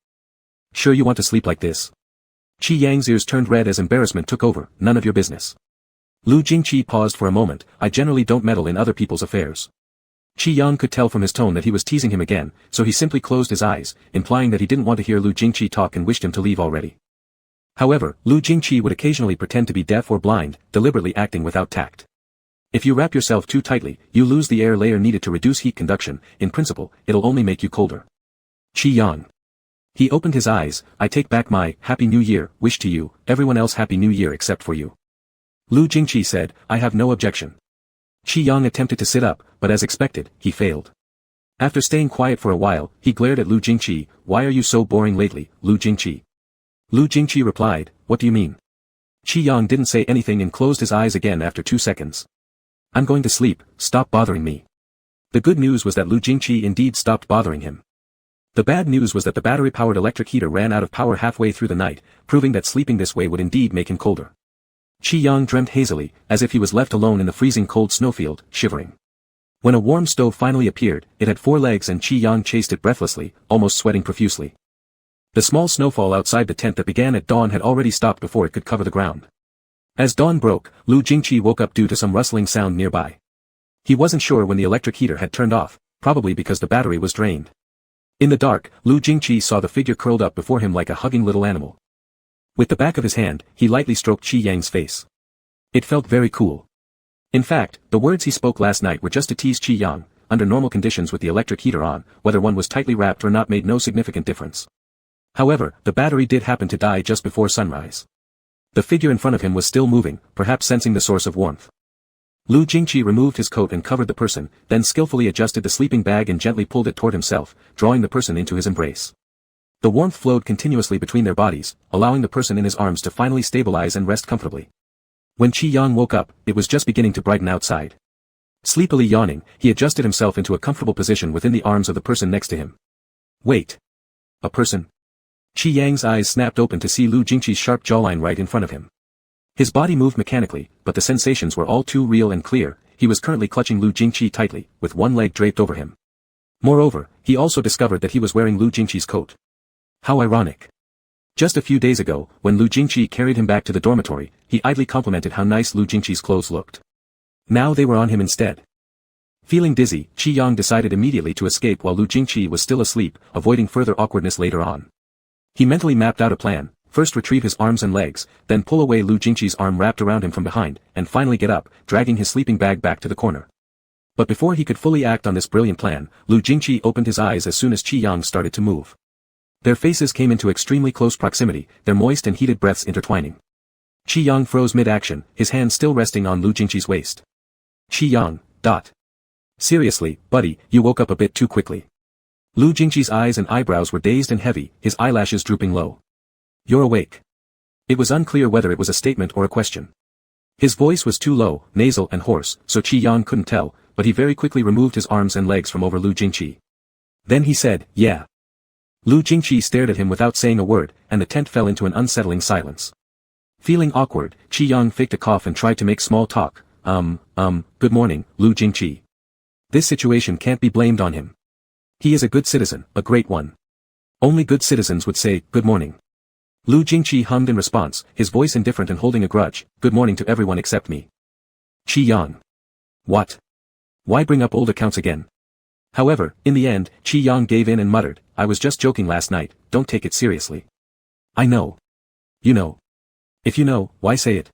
Sure you want to sleep like this? Qi Yang's ears turned red as embarrassment took over. None of your business. Lu Jingqi paused for a moment. I generally don't meddle in other people's affairs. Qi Yang could tell from his tone that he was teasing him again, so he simply closed his eyes, implying that he didn't want to hear Lu Jingqi talk and wished him to leave already. However, Lu Jingqi would occasionally pretend to be deaf or blind, deliberately acting without tact. If you wrap yourself too tightly, you lose the air layer needed to reduce heat conduction. In principle, it'll only make you colder. Qi Yang. He opened his eyes. I take back my Happy New Year wish to you, everyone else Happy New Year except for you. Lu Jingqi said, I have no objection. Qi Yang attempted to sit up, but as expected, he failed. After staying quiet for a while, he glared at Lu Jingqi. "Why are you so boring lately, Lu Jingqi?" Lu Jingqi replied, "What do you mean?" Qi Yang didn't say anything and closed his eyes again after 2 seconds. "I'm going to sleep, stop bothering me." The good news was that Lu Jingqi indeed stopped bothering him. The bad news was that the battery-powered electric heater ran out of power halfway through the night, proving that sleeping this way would indeed make him colder. Qi Yang dreamt hazily, as if he was left alone in the freezing cold snowfield, shivering. When a warm stove finally appeared, it had 4 legs and Qi Yang chased it breathlessly, almost sweating profusely. The small snowfall outside the tent that began at dawn had already stopped before it could cover the ground. As dawn broke, Lu Jingqi woke up due to some rustling sound nearby. He wasn't sure when the electric heater had turned off, probably because the battery was drained. In the dark, Lu Jingqi saw the figure curled up before him like a hugging little animal. With the back of his hand, he lightly stroked Qi Yang's face. It felt very cool. In fact, the words he spoke last night were just to tease Qi Yang. Under normal conditions with the electric heater on, whether one was tightly wrapped or not made no significant difference. However, the battery did happen to die just before sunrise. The figure in front of him was still moving, perhaps sensing the source of warmth. Lu Jingqi removed his coat and covered the person, then skillfully adjusted the sleeping bag and gently pulled it toward himself, drawing the person into his embrace. The warmth flowed continuously between their bodies, allowing the person in his arms to finally stabilize and rest comfortably. When Qi Yang woke up, it was just beginning to brighten outside. Sleepily yawning, he adjusted himself into a comfortable position within the arms of the person next to him. Wait. A person? Qi Yang's eyes snapped open to see Lu Jingqi's sharp jawline right in front of him. His body moved mechanically, but the sensations were all too real and clear. He was currently clutching Lu Jingqi tightly, with one leg draped over him. Moreover, he also discovered that he was wearing Lu Jingqi's coat. How ironic. Just a few days ago, when Lu Jingqi carried him back to the dormitory, he idly complimented how nice Lu Jingqi's clothes looked. Now they were on him instead. Feeling dizzy, Qi Yang decided immediately to escape while Lu Jingqi was still asleep, avoiding further awkwardness later on. He mentally mapped out a plan: first retrieve his arms and legs, then pull away Lu Jingqi's arm wrapped around him from behind, and finally get up, dragging his sleeping bag back to the corner. But before he could fully act on this brilliant plan, Lu Jingqi opened his eyes as soon as Qi Yang started to move. Their faces came into extremely close proximity, their moist and heated breaths intertwining. Qi Yang froze mid-action, his hand still resting on Lu Jingqi's waist. Qi Yang. Seriously, buddy, you woke up a bit too quickly. Lu Jingqi's eyes and eyebrows were dazed and heavy, his eyelashes drooping low. You're awake. It was unclear whether it was a statement or a question. His voice was too low, nasal and hoarse, so Qi Yang couldn't tell, but he very quickly removed his arms and legs from over Lu Jingqi. Then he said, yeah. Lu Jingqi stared at him without saying a word, and the tent fell into an unsettling silence. Feeling awkward, Qi Yang faked a cough and tried to make small talk. Good morning, Lu Jingqi. This situation can't be blamed on him. He is a good citizen, a great one. Only good citizens would say, good morning. Lu Jingqi hummed in response, his voice indifferent and holding a grudge, good morning to everyone except me. Qi Yang. What? Why bring up old accounts again? However, in the end, Qi Yang gave in and muttered, I was just joking last night, don't take it seriously. I know. You know. If you know, why say it?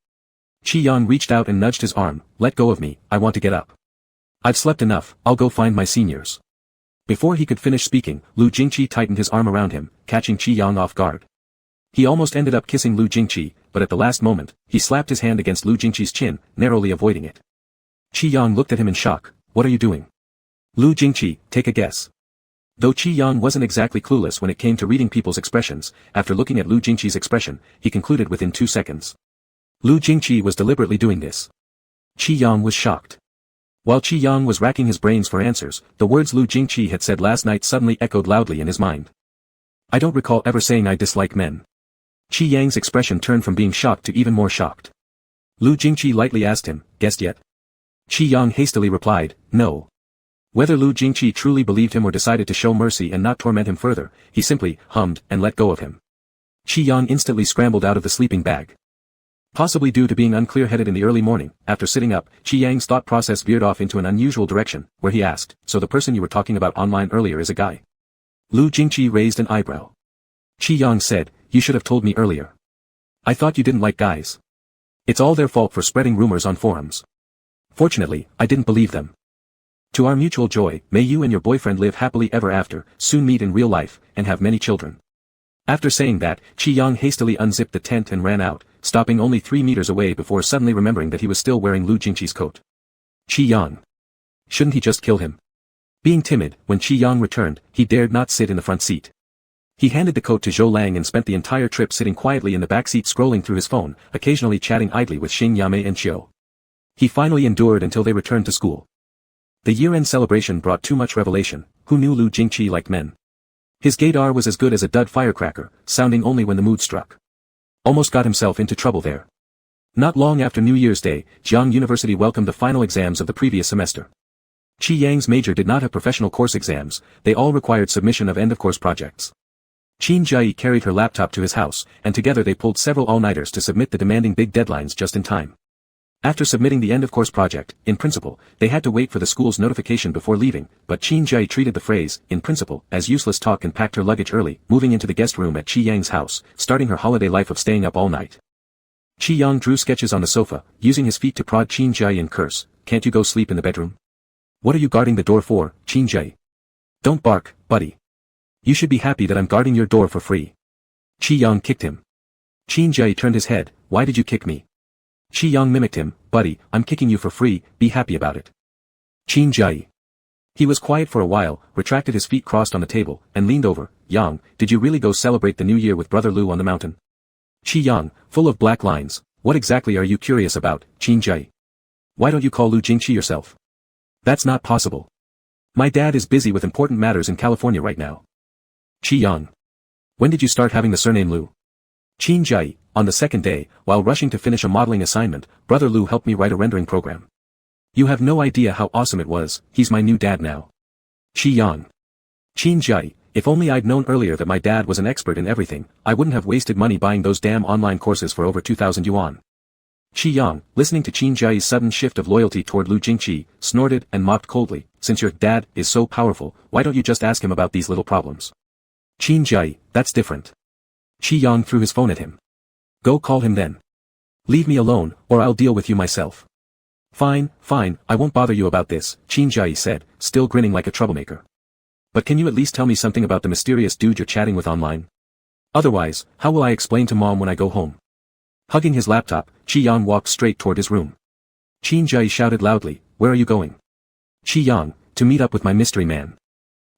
Qi Yang reached out and nudged his arm, let go of me, I want to get up. I've slept enough, I'll go find my seniors. Before he could finish speaking, Lu Jingqi tightened his arm around him, catching Qi Yang off guard. He almost ended up kissing Lu Jingqi, but at the last moment, he slapped his hand against Lu Jingqi's chin, narrowly avoiding it. Qi Yang looked at him in shock, what are you doing? Lu Jingqi, take a guess. Though Qi Yang wasn't exactly clueless when it came to reading people's expressions, after looking at Lu Jingqi's expression, he concluded within 2 seconds. Lu Jingqi was deliberately doing this. Qi Yang was shocked. While Qi Yang was racking his brains for answers, the words Lu Jingqi had said last night suddenly echoed loudly in his mind. I don't recall ever saying I dislike men. Qi Yang's expression turned from being shocked to even more shocked. Lu Jingqi lightly asked him, guessed yet? Qi Yang hastily replied, no. Whether Lu Jingqi truly believed him or decided to show mercy and not torment him further, he simply hummed and let go of him. Qi Yang instantly scrambled out of the sleeping bag. Possibly due to being unclear-headed in the early morning, after sitting up, Qi Yang's thought process veered off into an unusual direction, where he asked, so the person you were talking about online earlier is a guy? Lu Jingqi raised an eyebrow. Qi Yang said, you should have told me earlier. I thought you didn't like guys. It's all their fault for spreading rumors on forums. Fortunately, I didn't believe them. To our mutual joy, may you and your boyfriend live happily ever after, soon meet in real life, and have many children. After saying that, Qi Yang hastily unzipped the tent and ran out, stopping only 3 meters away before suddenly remembering that he was still wearing Lu Jingqi's coat. Qi Yang. Shouldn't he just kill him? Being timid, when Qi Yang returned, he dared not sit in the front seat. He handed the coat to Zhou Lang and spent the entire trip sitting quietly in the back seat scrolling through his phone, occasionally chatting idly with Xing Yamei and Xiao. He finally endured until they returned to school. The year-end celebration brought too much revelation. Who knew Lu Jingqi liked men? His gaydar was as good as a dud firecracker, sounding only when the mood struck. Almost got himself into trouble there. Not long after New Year's Day, Jiangcheng University welcomed the final exams of the previous semester. Qi Yang's major did not have professional course exams, they all required submission of end-of-course projects. Qin Jai carried her laptop to his house, and together they pulled several all-nighters to submit the demanding big deadlines just in time. After submitting the end-of-course project, in principle, they had to wait for the school's notification before leaving, but Qin Jai treated the phrase, in principle, as useless talk and packed her luggage early, moving into the guest room at Qi Yang's house, starting her holiday life of staying up all night. Qi Yang drew sketches on the sofa, using his feet to prod Qin Jai and curse, "Can't you go sleep in the bedroom? What are you guarding the door for, Qin Jai? Don't bark, buddy. You should be happy that I'm guarding your door for free." Qi Yang kicked him. Qin Jai turned his head, "Why did you kick me?" Qi Yang mimicked him, "Buddy, I'm kicking you for free, be happy about it." Qin Jai. He was quiet for a while, retracted his feet crossed on the table, and leaned over. "Yang, did you really go celebrate the new year with Brother Lu on the mountain?" Qi Yang, full of black lines, "What exactly are you curious about, Qin Jai? Why don't you call Lu Jingqi yourself?" "That's not possible. My dad is busy with important matters in California right now." Qi Yang. "When did you start having the surname Lu?" Qin Jai. "On the second day, while rushing to finish a modeling assignment, Brother Lu helped me write a rendering program. You have no idea how awesome it was, he's my new dad now." Qi Yang. Qin Jai. "If only I'd known earlier that my dad was an expert in everything, I wouldn't have wasted money buying those damn online courses for over 2,000 yuan. Qi Yang, listening to Qin Jai's sudden shift of loyalty toward Lu Jingqi, snorted and mocked coldly, "Since your dad is so powerful, why don't you just ask him about these little problems?" Qin Jai. "That's different." Qi Yang threw his phone at him. "Go call him then. Leave me alone, or I'll deal with you myself." Fine, I won't bother you about this," Qin Jai said, still grinning like a troublemaker. "But can you at least tell me something about the mysterious dude you're chatting with online? Otherwise, how will I explain to Mom when I go home?" Hugging his laptop, Qi Yang walked straight toward his room. Qin Jai shouted loudly, "Where are you going?" Qi Yang, "To meet up with my mystery man."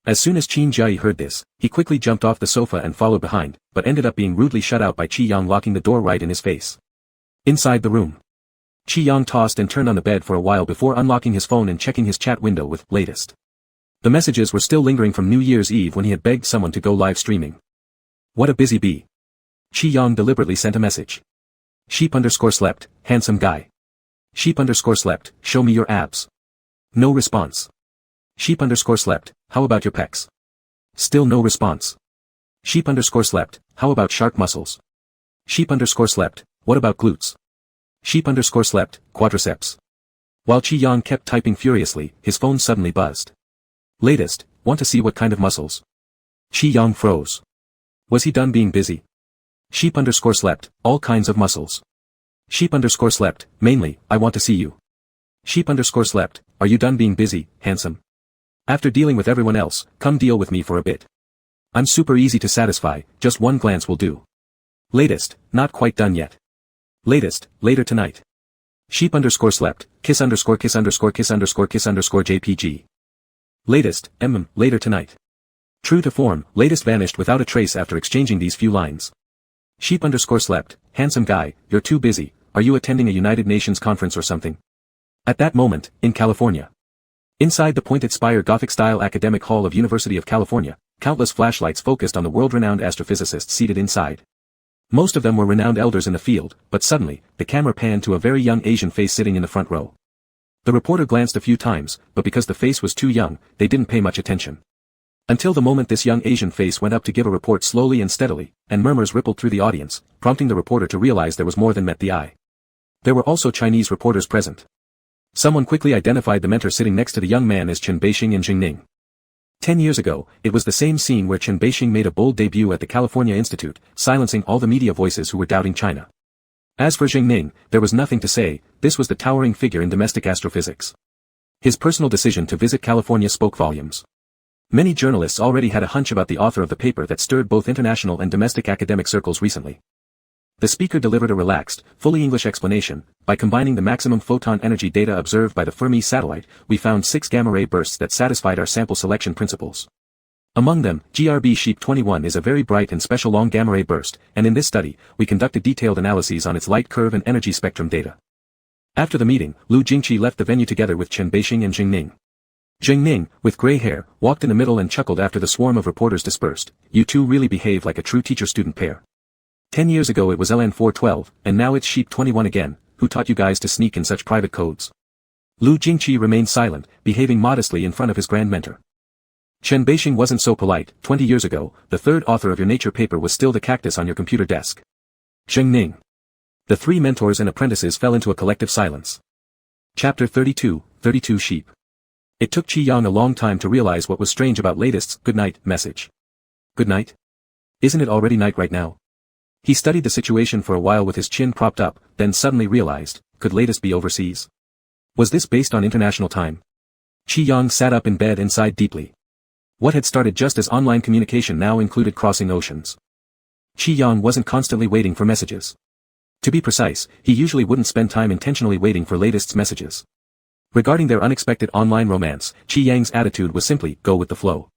As soon as Qin Jai heard this, he quickly jumped off the sofa and followed behind, but ended up being rudely shut out by Qi Yang locking the door right in his face. Inside the room, Qi Yang tossed and turned on the bed for a while before unlocking his phone and checking his chat window with latest. The messages were still lingering from New Year's Eve when he had begged someone to go live streaming. "What a busy bee." Qi Yang deliberately sent a message. "Sheep_slept, handsome guy. Sheep_slept, show me your abs." No response. Sheep_slept, how about your pecs? Still no response. Sheep_slept, how about shark muscles? Sheep_slept, what about glutes? Sheep_slept, quadriceps. While Qi Yang kept typing furiously, his phone suddenly buzzed. Latest, want to see what kind of muscles? Qi Yang froze. Was he done being busy? Sheep_slept, all kinds of muscles. Sheep_slept, mainly, I want to see you. Sheep_slept, are you done being busy, handsome? After dealing with everyone else, come deal with me for a bit. I'm super easy to satisfy, just one glance will do. Latest, not quite done yet. Latest, later tonight. Sheep_slept, kiss_kiss_kiss_kiss_kiss_JPG. Latest, later tonight. True to form, latest vanished without a trace after exchanging these few lines. Sheep_slept, handsome guy, you're too busy, are you attending a United Nations conference or something? At that moment, in California. Inside the pointed spire Gothic-style academic hall of University of California, countless flashlights focused on the world-renowned astrophysicists seated inside. Most of them were renowned elders in the field, but suddenly, the camera panned to a very young Asian face sitting in the front row. The reporter glanced a few times, but because the face was too young, they didn't pay much attention. Until the moment this young Asian face went up to give a report slowly and steadily, and murmurs rippled through the audience, prompting the reporter to realize there was more than met the eye. There were also Chinese reporters present. Someone quickly identified the mentor sitting next to the young man as Chen Beixing and Xing Ning. 10 years ago, it was the same scene where Chen Beixing made a bold debut at the California Institute, silencing all the media voices who were doubting China. As for Xing Ning, there was nothing to say, this was the towering figure in domestic astrophysics. His personal decision to visit California spoke volumes. Many journalists already had a hunch about the author of the paper that stirred both international and domestic academic circles recently. The speaker delivered a relaxed, fully English explanation. By combining the maximum photon energy data observed by the Fermi satellite, we found 6 gamma-ray bursts that satisfied our sample selection principles. Among them, GRB Sheep 21 is a very bright and special long gamma-ray burst, and in this study, we conducted detailed analyses on its light curve and energy spectrum data. After the meeting, Lu Jingqi left the venue together with Chen Beixing and Jing Ning. Jing Ning, with gray hair, walked in the middle and chuckled after the swarm of reporters dispersed. You two really behave like a true teacher-student pair. 10 years ago it was LN412, and now it's Sheep 21 again. Who taught you guys to sneak in such private codes? Lu Jingqi remained silent, behaving modestly in front of his grand mentor. Chen Beixing wasn't so polite. 20 years ago, the third author of your nature paper was still the cactus on your computer desk. Jing Ning. The 3 mentors and apprentices fell into a collective silence. Chapter 32, 32 Sheep. It took Qi Yang a long time to realize what was strange about latest's good night message. Good night? Isn't it already night right now? He studied the situation for a while with his chin propped up, then suddenly realized, could latest be overseas? Was this based on international time? Qi Yang sat up in bed and sighed deeply. What had started just as online communication now included crossing oceans. Qi Yang wasn't constantly waiting for messages. To be precise, he usually wouldn't spend time intentionally waiting for latest's messages. Regarding their unexpected online romance, Qi Yang's attitude was simply, go with the flow.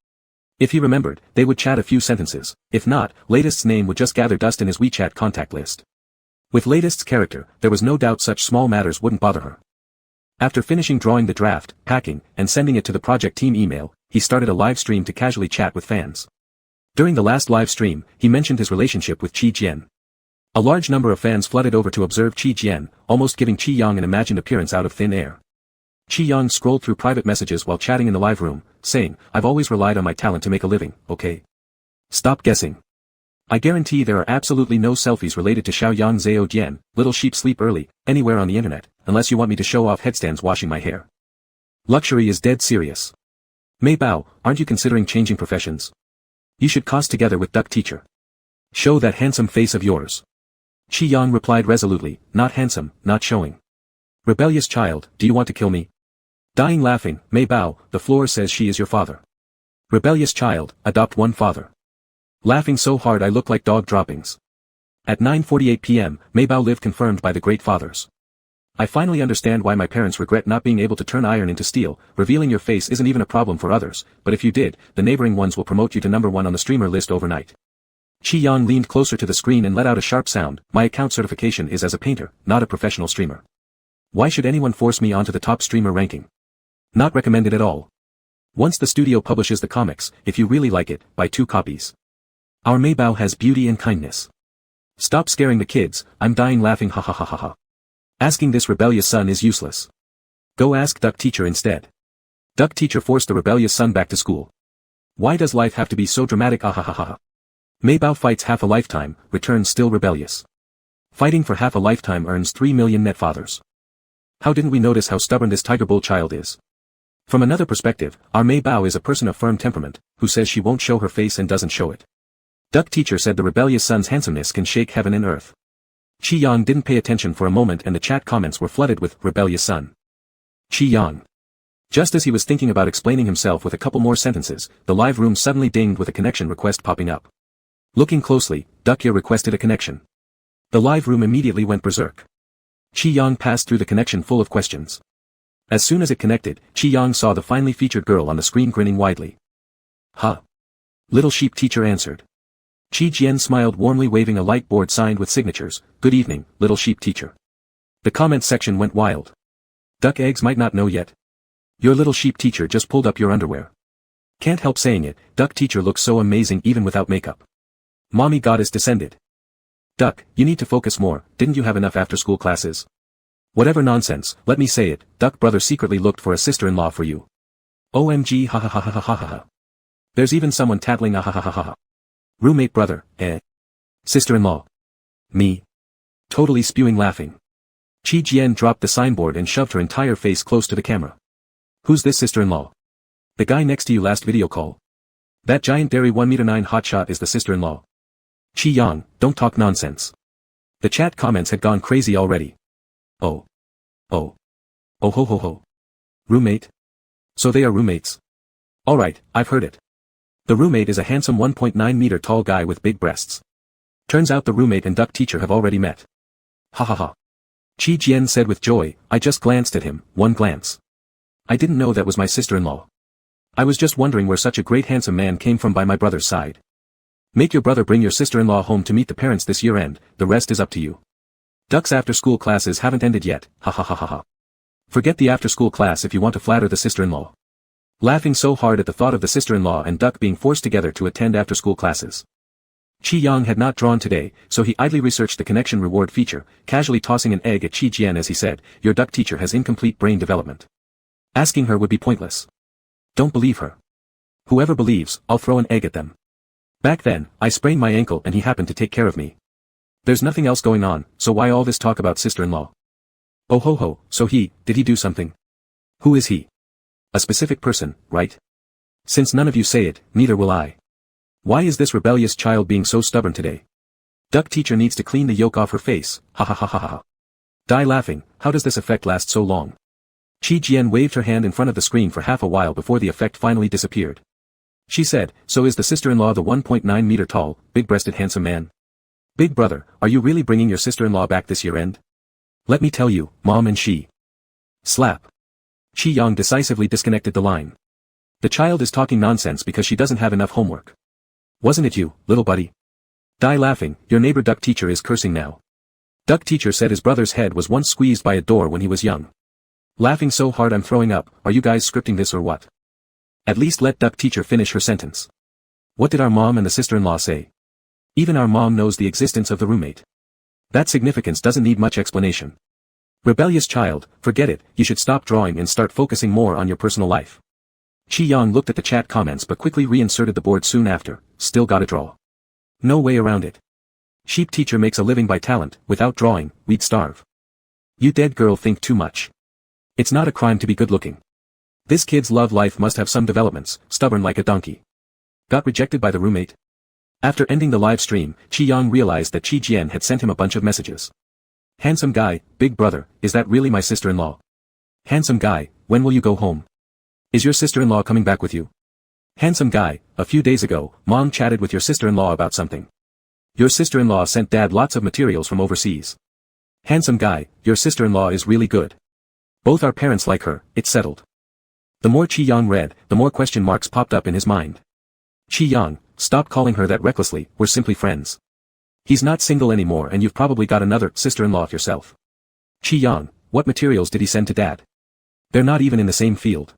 If he remembered, they would chat a few sentences. If not, latest's name would just gather dust in his WeChat contact list. With latest's character, there was no doubt such small matters wouldn't bother her. After finishing drawing the draft, packing, and sending it to the project team email, he started a live stream to casually chat with fans. During the last live stream, he mentioned his relationship with Qi Jian. A large number of fans flooded over to observe Qi Jian, almost giving Qi Yang an imagined appearance out of thin air. Qi Yang scrolled through private messages while chatting in the live room, saying, I've always relied on my talent to make a living, okay? Stop guessing. I guarantee there are absolutely no selfies related to Xiaoyang Zhao Jian, little sheep sleep early, anywhere on the internet, unless you want me to show off headstands washing my hair. Luxury is dead serious. Mei Bao, aren't you considering changing professions? You should cost together with Duck Teacher. Show that handsome face of yours. Qi Yang replied resolutely, not handsome, not showing. Rebellious child, do you want to kill me? Dying laughing, Mei Bao, the floor says she is your father. Rebellious child, adopt one father. Laughing so hard I look like dog droppings. At 9:48 p.m., Mei Bao lived confirmed by the great fathers. I finally understand why my parents regret not being able to turn iron into steel. Revealing your face isn't even a problem for others, but if you did, the neighboring ones will promote you to number 1 on the streamer list overnight. Qi Yang leaned closer to the screen and let out a sharp sound. My account certification is as a painter, not a professional streamer. Why should anyone force me onto the top streamer ranking? Not recommended at all. Once the studio publishes the comics, if you really like it, buy 2 copies. Our Mei Bao has beauty and kindness. Stop scaring the kids, I'm dying laughing ha ha ha ha ha. Asking this rebellious son is useless. Go ask Duck Teacher instead. Duck Teacher forced the rebellious son back to school. Why does life have to be so dramatic ah ha ha ha ha. Mei Bao fights half a lifetime, returns still rebellious. Fighting for half a lifetime earns 3 million net fathers. How didn't we notice how stubborn this tiger bull child is? From another perspective, our Mei Bao is a person of firm temperament, who says she won't show her face and doesn't show it. Duck Teacher said the rebellious son's handsomeness can shake heaven and earth. Qi Yang didn't pay attention for a moment and the chat comments were flooded with rebellious son. Qi Yang. Just as he was thinking about explaining himself with a couple more sentences, the live room suddenly dinged with a connection request popping up. Looking closely, Duck Ye requested a connection. The live room immediately went berserk. Qi Yang passed through the connection full of questions. As soon as it connected, Qi Yang saw the finely featured girl on the screen grinning widely. Huh. Little Sheep Teacher answered. Qi Jian smiled warmly waving a light board signed with signatures, Good evening, Little Sheep Teacher. The comments section went wild. Duck Eggs might not know yet. Your Little Sheep Teacher just pulled up your underwear. Can't help saying it, Duck Teacher looks so amazing even without makeup. Mommy Goddess descended. Duck, you need to focus more, didn't you have enough after-school classes? Whatever nonsense, let me say it, Duck Brother secretly looked for a sister-in-law for you. OMG ha ha ha ha ha ha ha. There's even someone tattling ah ha ha ha ha ha. Roommate brother, eh? Sister-in-law. Me. Totally spewing laughing. Qi Jian dropped the signboard and shoved her entire face close to the camera. Who's this sister-in-law? The guy next to you last video call. That giant dairy 1m9 hotshot is the sister-in-law. Qi Yang, don't talk nonsense. The chat comments had gone crazy already. Oh. Oh. Oh ho ho ho. Roommate? So they are roommates. Alright, I've heard it. The roommate is a handsome 1.9 meter tall guy with big breasts. Turns out the roommate and duck teacher have already met. Ha ha ha. Qi Jian said with joy, I just glanced at him, one glance. I didn't know that was my sister-in-law. I was just wondering where such a great handsome man came from by my brother's side. Make your brother bring your sister-in-law home to meet the parents this year-end, the rest is up to you. Duck's after-school classes haven't ended yet, ha ha ha ha ha. Forget the after-school class if you want to flatter the sister-in-law. Laughing so hard at the thought of the sister-in-law and Duck being forced together to attend after-school classes. Qi Yang had not drawn today, so he idly researched the connection reward feature, casually tossing an egg at Qi Jian as he said, your duck teacher has incomplete brain development. Asking her would be pointless. Don't believe her. Whoever believes, I'll throw an egg at them. Back then, I sprained my ankle and he happened to take care of me. There's nothing else going on, so why all this talk about sister-in-law? Oh ho ho, so did he do something? Who is he? A specific person, right? Since none of you say it, neither will I. Why is this rebellious child being so stubborn today? Duck teacher needs to clean the yolk off her face, ha ha ha ha ha. Die laughing, how does this effect last so long? Qi Jian waved her hand in front of the screen for half a while before the effect finally disappeared. She said, so is the sister-in-law the 1.9 meter tall, big-breasted handsome man? Big brother, are you really bringing your sister-in-law back this year-end? Let me tell you, Mom and she. Slap. Qi Yang decisively disconnected the line. The child is talking nonsense because she doesn't have enough homework. Wasn't it you, little buddy? Die laughing, your neighbor duck teacher is cursing now. Duck teacher said his brother's head was once squeezed by a door when he was young. Laughing so hard I'm throwing up, are you guys scripting this or what? At least let duck teacher finish her sentence. What did our mom and the sister-in-law say? Even our mom knows the existence of the roommate. That significance doesn't need much explanation. Rebellious child, forget it, you should stop drawing and start focusing more on your personal life. Qi Yang looked at the chat comments but quickly reinserted the board soon after, still gotta draw. No way around it. Sheep teacher makes a living by talent, without drawing, we'd starve. You dead girl think too much. It's not a crime to be good looking. This kid's love life must have some developments, stubborn like a donkey. Got rejected by the roommate? After ending the live stream, Qi Yang realized that Qi Jian had sent him a bunch of messages. Handsome guy, big brother, is that really my sister-in-law? Handsome guy, when will you go home? Is your sister-in-law coming back with you? Handsome guy, a few days ago, Mom chatted with your sister-in-law about something. Your sister-in-law sent Dad lots of materials from overseas. Handsome guy, your sister-in-law is really good. Both our parents like her, it's settled. The more Qi Yang read, the more question marks popped up in his mind. Qi Yang, stop calling her that recklessly, we're simply friends. He's not single anymore and you've probably got another sister-in-law yourself. Qi Yang, what materials did he send to Dad? They're not even in the same field.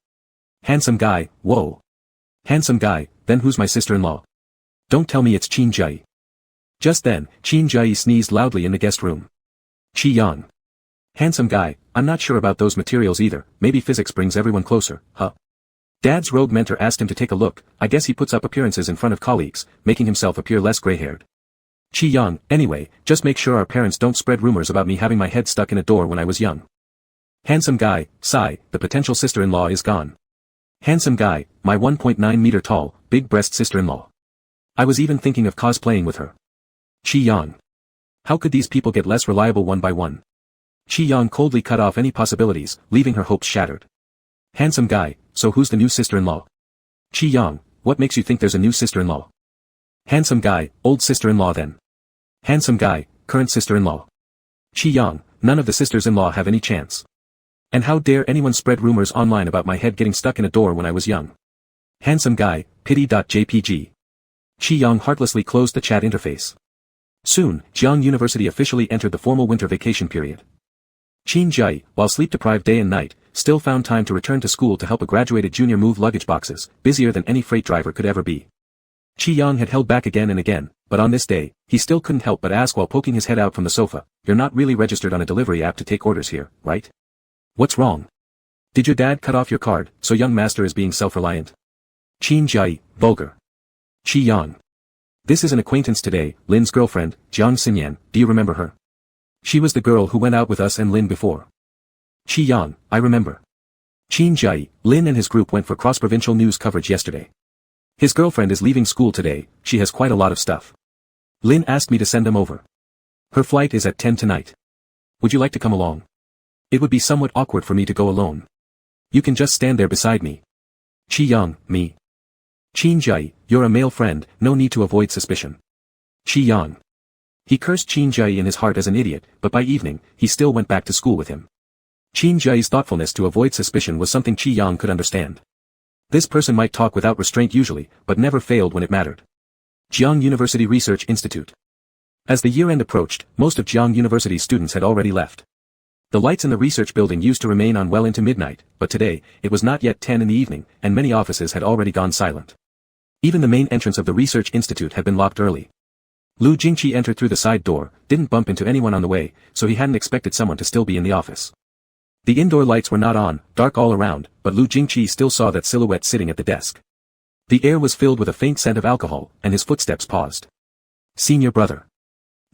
Handsome guy, whoa. Handsome guy, then who's my sister-in-law? Don't tell me it's Qin Jai. Just then, Qin Jai sneezed loudly in the guest room. Qi Yang. Handsome guy, I'm not sure about those materials either, maybe physics brings everyone closer, huh? Dad's rogue mentor asked him to take a look, I guess he puts up appearances in front of colleagues, making himself appear less gray-haired. Qi Yang, anyway, just make sure our parents don't spread rumors about me having my head stuck in a door when I was young. Handsome guy, sigh, the potential sister-in-law is gone. Handsome guy, my 1.9 meter tall, big-breast sister-in-law. I was even thinking of cosplaying with her. Qi Yang. How could these people get less reliable one by one? Qi Yang coldly cut off any possibilities, leaving her hopes shattered. Handsome guy, so who's the new sister-in-law? Qi Yang, what makes you think there's a new sister-in-law? Handsome guy, old sister-in-law then. Handsome guy, current sister-in-law. Qi Yang, none of the sisters-in-law have any chance. And how dare anyone spread rumors online about my head getting stuck in a door when I was young? Handsome guy, pity.jpg. Qi Yang heartlessly closed the chat interface. Soon, Jiangcheng University officially entered the formal winter vacation period. Qin Jai, while sleep-deprived day and night, still found time to return to school to help a graduated junior move luggage boxes, busier than any freight driver could ever be. Qi Yang had held back again and again, but on this day, he still couldn't help but ask while poking his head out from the sofa, you're not really registered on a delivery app to take orders here, right? What's wrong? Did your dad cut off your card, so young master is being self-reliant? Qin Jai, vulgar. Qi Yang. This is an acquaintance today, Lin's girlfriend, Jiang Xinyan, do you remember her? She was the girl who went out with us and Lin before. Qi Yang, I remember. Qin Jai, Lin and his group went for cross-provincial news coverage yesterday. His girlfriend is leaving school today, she has quite a lot of stuff. Lin asked me to send them over. Her flight is at 10 tonight. Would you like to come along? It would be somewhat awkward for me to go alone. You can just stand there beside me. Qi Yang, me. Qin Jai, you're a male friend, no need to avoid suspicion. Qi Yang. He cursed Qin Jai in his heart as an idiot, but by evening, he still went back to school with him. Qin Jai's thoughtfulness to avoid suspicion was something Qi Yang could understand. This person might talk without restraint usually, but never failed when it mattered. Jiangcheng University Research Institute. As the year-end approached, most of Jiangcheng University's students had already left. The lights in the research building used to remain on well into midnight, but today, it was not yet 10 in the evening, and many offices had already gone silent. Even the main entrance of the research institute had been locked early. Lu Jingqi entered through the side door, didn't bump into anyone on the way, so he hadn't expected someone to still be in the office. The indoor lights were not on, dark all around, but Lu Jingqi still saw that silhouette sitting at the desk. The air was filled with a faint scent of alcohol, and his footsteps paused. Senior brother.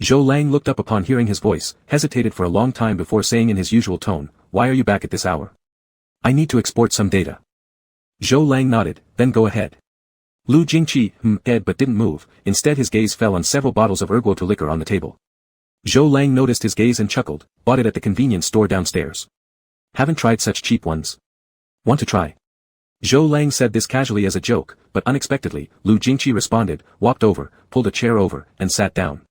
Zhou Lang looked up upon hearing his voice, hesitated for a long time before saying in his usual tone, "Why are you back at this hour?" "I need to export some data." Zhou Lang nodded, "Then go ahead." Lu Jingqi ed but didn't move, instead his gaze fell on several bottles of erguoto liquor on the table. Zhou Lang noticed his gaze and chuckled, "Bought it at the convenience store downstairs. Haven't tried such cheap ones. Want to try?" Zhou Lang said this casually as a joke, but unexpectedly, Lu Jingqi responded, walked over, pulled a chair over, and sat down.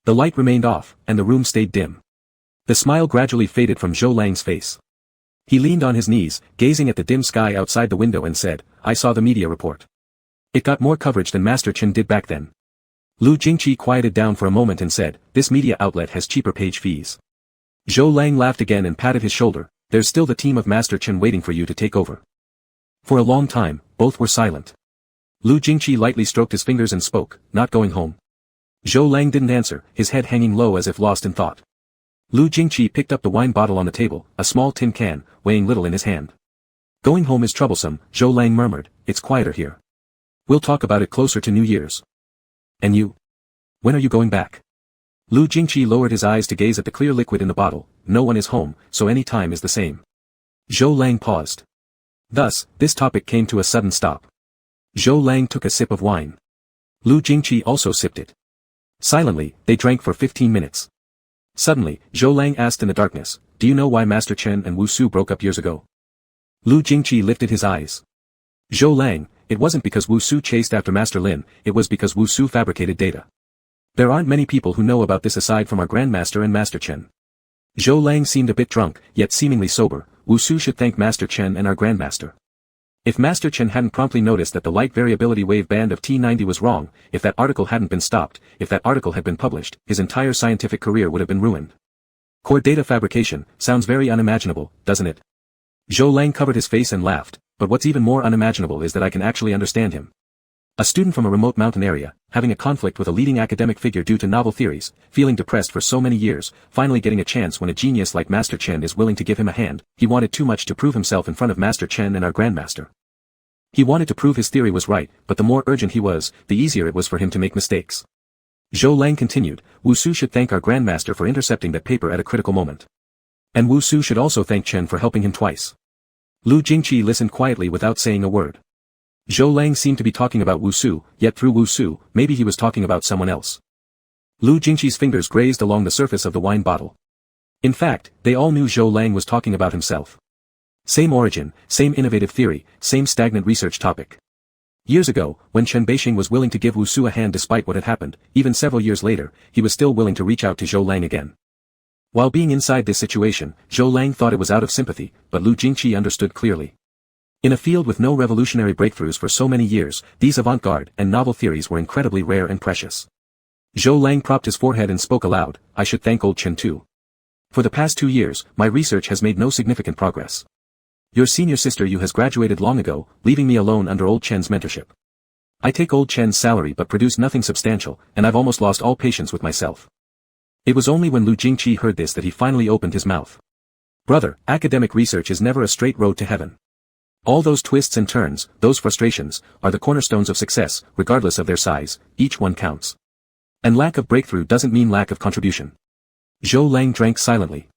The light remained off, and the room stayed dim. The smile gradually faded from Zhou Lang's face. He leaned on his knees, gazing at the dim sky outside the window and said, "I saw the media report. It got more coverage than Master Chen did back then." Lu Jingqi quieted down for a moment and said, "This media outlet has cheaper page fees." Zhou Lang laughed again and patted his shoulder, "There's still the team of Master Chen waiting for you to take over." For a long time, both were silent. Lu Jingqi lightly stroked his fingers and spoke, "Not going home?" Zhou Lang didn't answer, his head hanging low as if lost in thought. Lu Jingqi picked up the wine bottle on the table, a small tin can, weighing little in his hand. "Going home is troublesome," Zhou Lang murmured, "it's quieter here. We'll talk about it closer to New Year's." "And you? When are you going back?" Lu Jingqi lowered his eyes to gaze at the clear liquid in the bottle. "No one is home, so any time is the same." Zhou Lang paused. Thus, this topic came to a sudden stop. Zhou Lang took a sip of wine. Lu Jingqi also sipped it. Silently, they drank for 15 minutes. Suddenly, Zhou Lang asked in the darkness, "Do you know why Master Chen and Wu Su broke up years ago?" Lu Jingqi lifted his eyes. "Zhou Lang, it wasn't because Wu Su chased after Master Lin, it was because Wu Su fabricated data. There aren't many people who know about this aside from our Grandmaster and Master Chen." Zhou Lang seemed a bit drunk, yet seemingly sober. "Wu Su should thank Master Chen and our Grandmaster. If Master Chen hadn't promptly noticed that the light variability wave band of T90 was wrong, if that article hadn't been stopped, if that article had been published, his entire scientific career would have been ruined. Core data fabrication, sounds very unimaginable, doesn't it?" Zhou Lang covered his face and laughed, "But what's even more unimaginable is that I can actually understand him. A student from a remote mountain area, having a conflict with a leading academic figure due to novel theories, feeling depressed for so many years, finally getting a chance when a genius like Master Chen is willing to give him a hand, he wanted too much to prove himself in front of Master Chen and our Grandmaster. He wanted to prove his theory was right, but the more urgent he was, the easier it was for him to make mistakes." Zhou Lang continued, "Wu Su should thank our Grandmaster for intercepting that paper at a critical moment. And Wu Su should also thank Chen for helping him twice." Lu Jingqi listened quietly without saying a word. Zhou Lang seemed to be talking about Wu Su, yet through Wu Su, maybe he was talking about someone else. Lu Jingqi's fingers grazed along the surface of the wine bottle. In fact, they all knew Zhou Lang was talking about himself. Same origin, same innovative theory, same stagnant research topic. Years ago, when Chen Beixing was willing to give Wu Su a hand despite what had happened, even several years later, he was still willing to reach out to Zhou Lang again. While being inside this situation, Zhou Lang thought it was out of sympathy, but Lu Jingqi understood clearly. In a field with no revolutionary breakthroughs for so many years, these avant-garde and novel theories were incredibly rare and precious. Zhou Lang propped his forehead and spoke aloud, "I should thank old Chen too. For the past 2 years, my research has made no significant progress. Your senior sister Yu has graduated long ago, leaving me alone under old Chen's mentorship. I take old Chen's salary but produce nothing substantial, and I've almost lost all patience with myself." It was only when Lu Jingqi heard this that he finally opened his mouth. "Brother, academic research is never a straight road to heaven. All those twists and turns, those frustrations, are the cornerstones of success, regardless of their size, each one counts. And lack of breakthrough doesn't mean lack of contribution." Zhou Lang drank silently.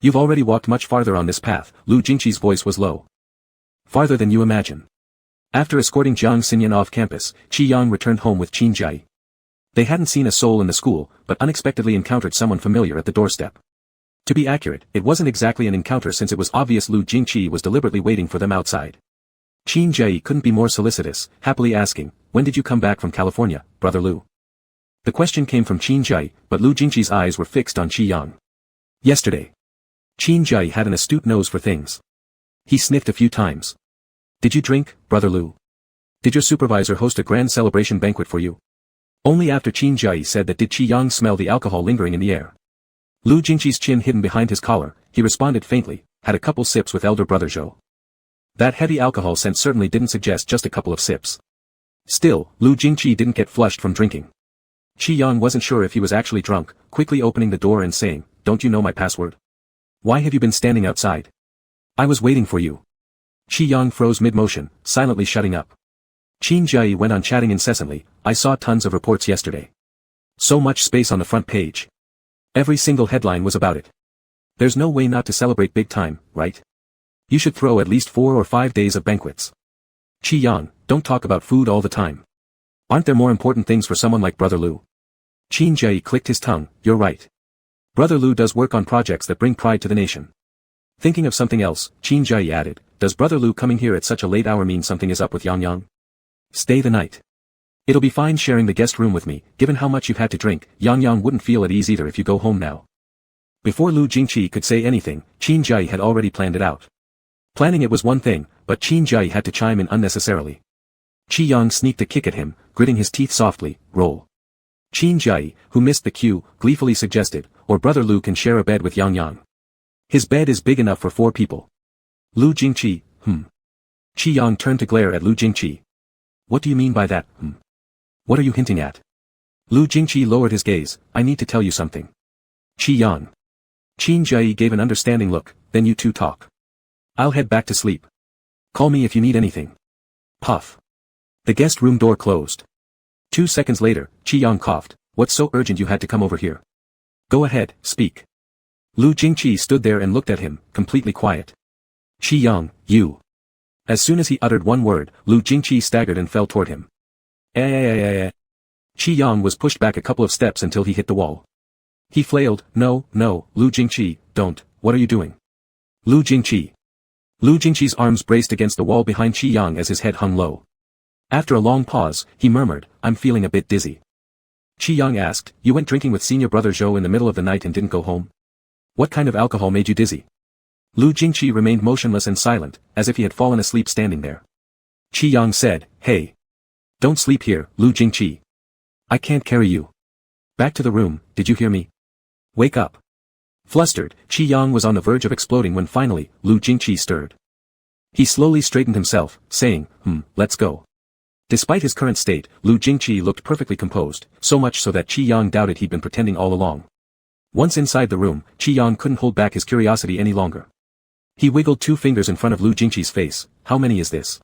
"You've already walked much farther on this path," Lu Jingqi's voice was low. "Farther than you imagine." After escorting Jiang Xinyan off campus, Qi Yang returned home with Qin Jai. They hadn't seen a soul in the school, but unexpectedly encountered someone familiar at the doorstep. To be accurate, it wasn't exactly an encounter since it was obvious Lu Jingqi was deliberately waiting for them outside. Qin Jai couldn't be more solicitous, happily asking, "When did you come back from California, Brother Lu?" The question came from Qin Jai, but Lu Jingqi's eyes were fixed on Qi Yang. Yesterday. Qin Jai had an astute nose for things. He sniffed a few times. Did you drink, Brother Lu? Did your supervisor host a grand celebration banquet for you? Only after Qin Jai said that did Qi Yang smell the alcohol lingering in the air. Lu Jingqi's chin hidden behind his collar, he responded faintly, had a couple sips with elder brother Zhou. That heavy alcohol scent certainly didn't suggest just a couple of sips. Still, Lu Jingqi didn't get flushed from drinking. Qi Yang wasn't sure if he was actually drunk, quickly opening the door and saying, "Don't you know my password? Why have you been standing outside? I was waiting for you." Qi Yang froze mid-motion, silently shutting up. Qin Jai went on chatting incessantly, "I saw tons of reports yesterday. So much space on the front page. Every single headline was about it. There's no way not to celebrate big time, right? You should throw at least 4 or 5 days of banquets. Qi Yang, don't talk about food all the time. Aren't there more important things for someone like Brother Lu?" Qin Jai clicked his tongue, "You're right. Brother Lu does work on projects that bring pride to the nation." Thinking of something else, Qin Jai added, "Does Brother Lu coming here at such a late hour mean something is up with Yang Yang? Stay the night. It'll be fine sharing the guest room with me, given how much you've had to drink. Yang Yang wouldn't feel at ease either if you go home now." Before Lu Jingqi could say anything, Qin Jai had already planned it out. Planning it was one thing, but Qin Jai had to chime in unnecessarily. Qi Yang sneaked a kick at him, gritting his teeth softly, "Roll." Qin Jai, who missed the cue, gleefully suggested, "Or Brother Lu can share a bed with Yang Yang. His bed is big enough for 4 people." Lu Jingqi, Qi Yang turned to glare at Lu Jingqi. "What do you mean by that, What are you hinting at?" Lu Jingqi lowered his gaze, "I need to tell you something." Qi Yang. Qin Jai gave an understanding look, "Then you two talk. I'll head back to sleep. Call me if you need anything." Puff. The guest room door closed. 2 seconds later, Qi Yang coughed, "What's so urgent you had to come over here? Go ahead, speak." Lu Jingqi stood there and looked at him, completely quiet. "Qi Yang, you." As soon as he uttered one word, Lu Jingqi staggered and fell toward him. Qi Yang was pushed back a couple of steps until he hit the wall. He flailed, No, Lu Jingqi, don't, what are you doing?" Lu Jingqi. Lu Jingqi's arms braced against the wall behind Qi Yang as his head hung low. After a long pause, he murmured, "I'm feeling a bit dizzy." Qi Yang asked, "You went drinking with senior brother Zhou in the middle of the night and didn't go home? What kind of alcohol made you dizzy?" Lu Jingqi remained motionless and silent, as if he had fallen asleep standing there. Qi Yang said, "Hey. Don't sleep here, Lu Jingqi. I can't carry you. Back to the room, did you hear me? Wake up." Flustered, Qi Yang was on the verge of exploding when finally, Lu Jingqi stirred. He slowly straightened himself, saying, Let's go." Despite his current state, Lu Jingqi looked perfectly composed, so much so that Qi Yang doubted he'd been pretending all along. Once inside the room, Qi Yang couldn't hold back his curiosity any longer. He wiggled 2 fingers in front of Lu Jingqi's face. "How many is this?"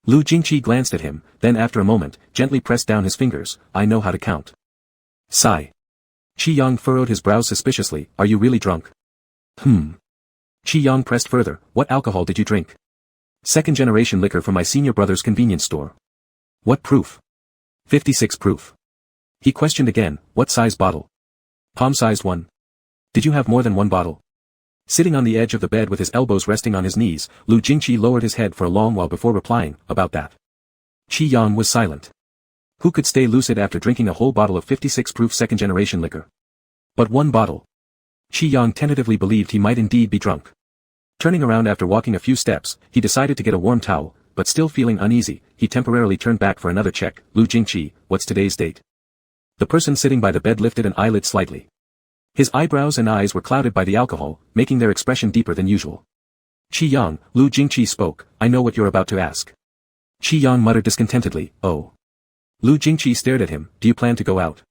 Lu Jingqi glanced at him, then after a moment, gently pressed down his fingers. "I know how to count." Sigh. Qi Yang furrowed his brows suspiciously. "Are you really drunk?" Qi Yang pressed further. "What alcohol did you drink?" "Second-generation liquor from my senior brother's convenience store." "What proof?" 56 proof. He questioned again. "What size bottle?" "Palm-sized one." "Did you have more than one bottle?" Sitting on the edge of the bed with his elbows resting on his knees, Lu Jingqi lowered his head for a long while before replying, "About that." Qi Yang was silent. Who could stay lucid after drinking a whole bottle of 56 proof second-generation liquor? But one bottle. Qi Yang tentatively believed he might indeed be drunk. Turning around after walking a few steps, he decided to get a warm towel, but still feeling uneasy, he temporarily turned back for another check. "Lu Jingqi, what's today's date?" The person sitting by the bed lifted an eyelid slightly. His eyebrows and eyes were clouded by the alcohol, making their expression deeper than usual. "Qi Yang," Lu Jingqi spoke, "I know what you're about to ask." Qi Yang muttered discontentedly, "Oh." Lu Jingqi stared at him, "Do you plan to go out?"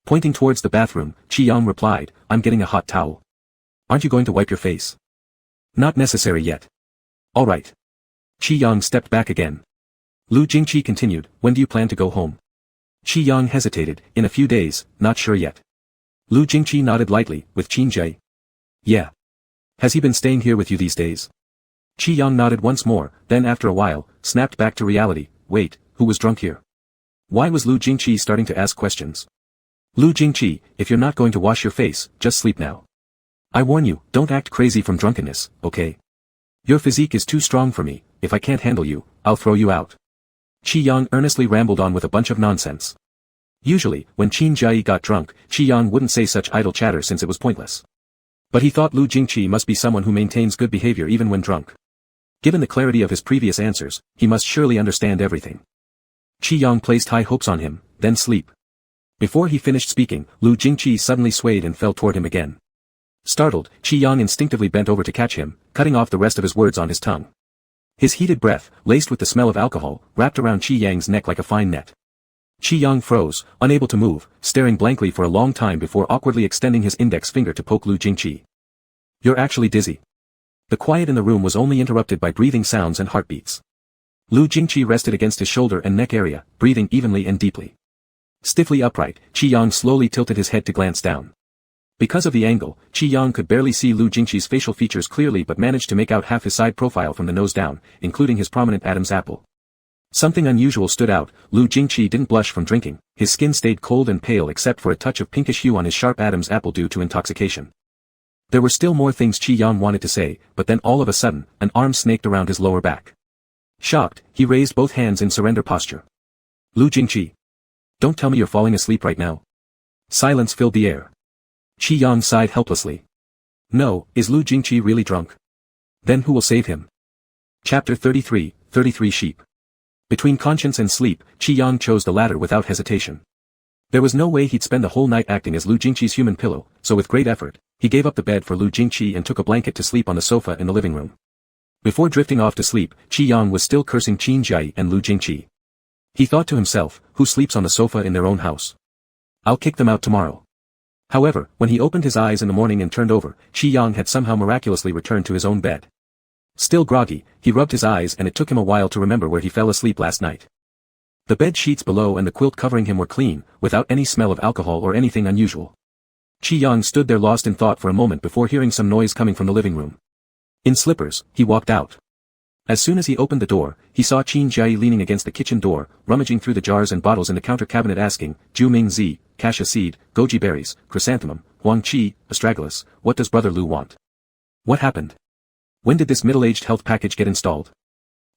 Pointing towards the bathroom, Qi Yang replied, "I'm getting a hot towel." "Aren't you going to wipe your face?" "Not necessary yet." "All right." Qi Yang stepped back again. Lu Jingqi continued, "When do you plan to go home?" Qi Yang hesitated, "In a few days, not sure yet." Lu Jingqi nodded lightly, "With Qin Jai?" "Yeah. Has he been staying here with you these days?" Qi Yang nodded once more, then after a while, snapped back to reality. "Wait, who was drunk here?" Why was Lu Jingqi starting to ask questions? "Lu Jingqi, if you're not going to wash your face, just sleep now. I warn you, don't act crazy from drunkenness, okay? Your physique is too strong for me, if I can't handle you, I'll throw you out." Qi Yang earnestly rambled on with a bunch of nonsense. Usually, when Qin Jiayi got drunk, Qi Yang wouldn't say such idle chatter since it was pointless. But he thought Lu Jingqi must be someone who maintains good behavior even when drunk. Given the clarity of his previous answers, he must surely understand everything. Qi Yang placed high hopes on him, then sleep. Before he finished speaking, Lu Jingqi suddenly swayed and fell toward him again. Startled, Qi Yang instinctively bent over to catch him, cutting off the rest of his words on his tongue. His heated breath, laced with the smell of alcohol, wrapped around Qi Yang's neck like a fine net. Qi Yang froze, unable to move, staring blankly for a long time before awkwardly extending his index finger to poke Lu Jingqi. "You're actually dizzy." The quiet in the room was only interrupted by breathing sounds and heartbeats. Lu Jingqi rested against his shoulder and neck area, breathing evenly and deeply. Stiffly upright, Qi Yang slowly tilted his head to glance down. Because of the angle, Qi Yang could barely see Lu Jingqi's facial features clearly but managed to make out half his side profile from the nose down, including his prominent Adam's apple. Something unusual stood out. Lu Jingqi didn't blush from drinking, his skin stayed cold and pale except for a touch of pinkish hue on his sharp Adam's apple due to intoxication. There were still more things Qi Yang wanted to say, but then all of a sudden, an arm snaked around his lower back. Shocked, he raised both hands in surrender posture. "Lu Jingqi. Don't tell me you're falling asleep right now." Silence filled the air. Qi Yang sighed helplessly. "No, is Lu Jingqi really drunk? Then who will save him?" Chapter 33, 33 Sheep. Between conscience and sleep, Qi Yang chose the latter without hesitation. There was no way he'd spend the whole night acting as Lu Jingqi's human pillow, so with great effort, he gave up the bed for Lu Jingqi and took a blanket to sleep on the sofa in the living room. Before drifting off to sleep, Qi Yang was still cursing Qin Jiayi and Lu Jingqi. He thought to himself, who sleeps on the sofa in their own house? I'll kick them out tomorrow. However, when he opened his eyes in the morning and turned over, Qi Yang had somehow miraculously returned to his own bed. Still groggy, he rubbed his eyes and it took him a while to remember where he fell asleep last night. The bed sheets below and the quilt covering him were clean, without any smell of alcohol or anything unusual. Qi Yang stood there lost in thought for a moment before hearing some noise coming from the living room. In slippers, he walked out. As soon as he opened the door, he saw Qin Jiayi leaning against the kitchen door, rummaging through the jars and bottles in the counter cabinet asking, "Jiuming Zi, cassia seed, goji berries, chrysanthemum, Huang Qi, astragalus, what does Brother Lu want? What happened? When did this middle-aged health package get installed?"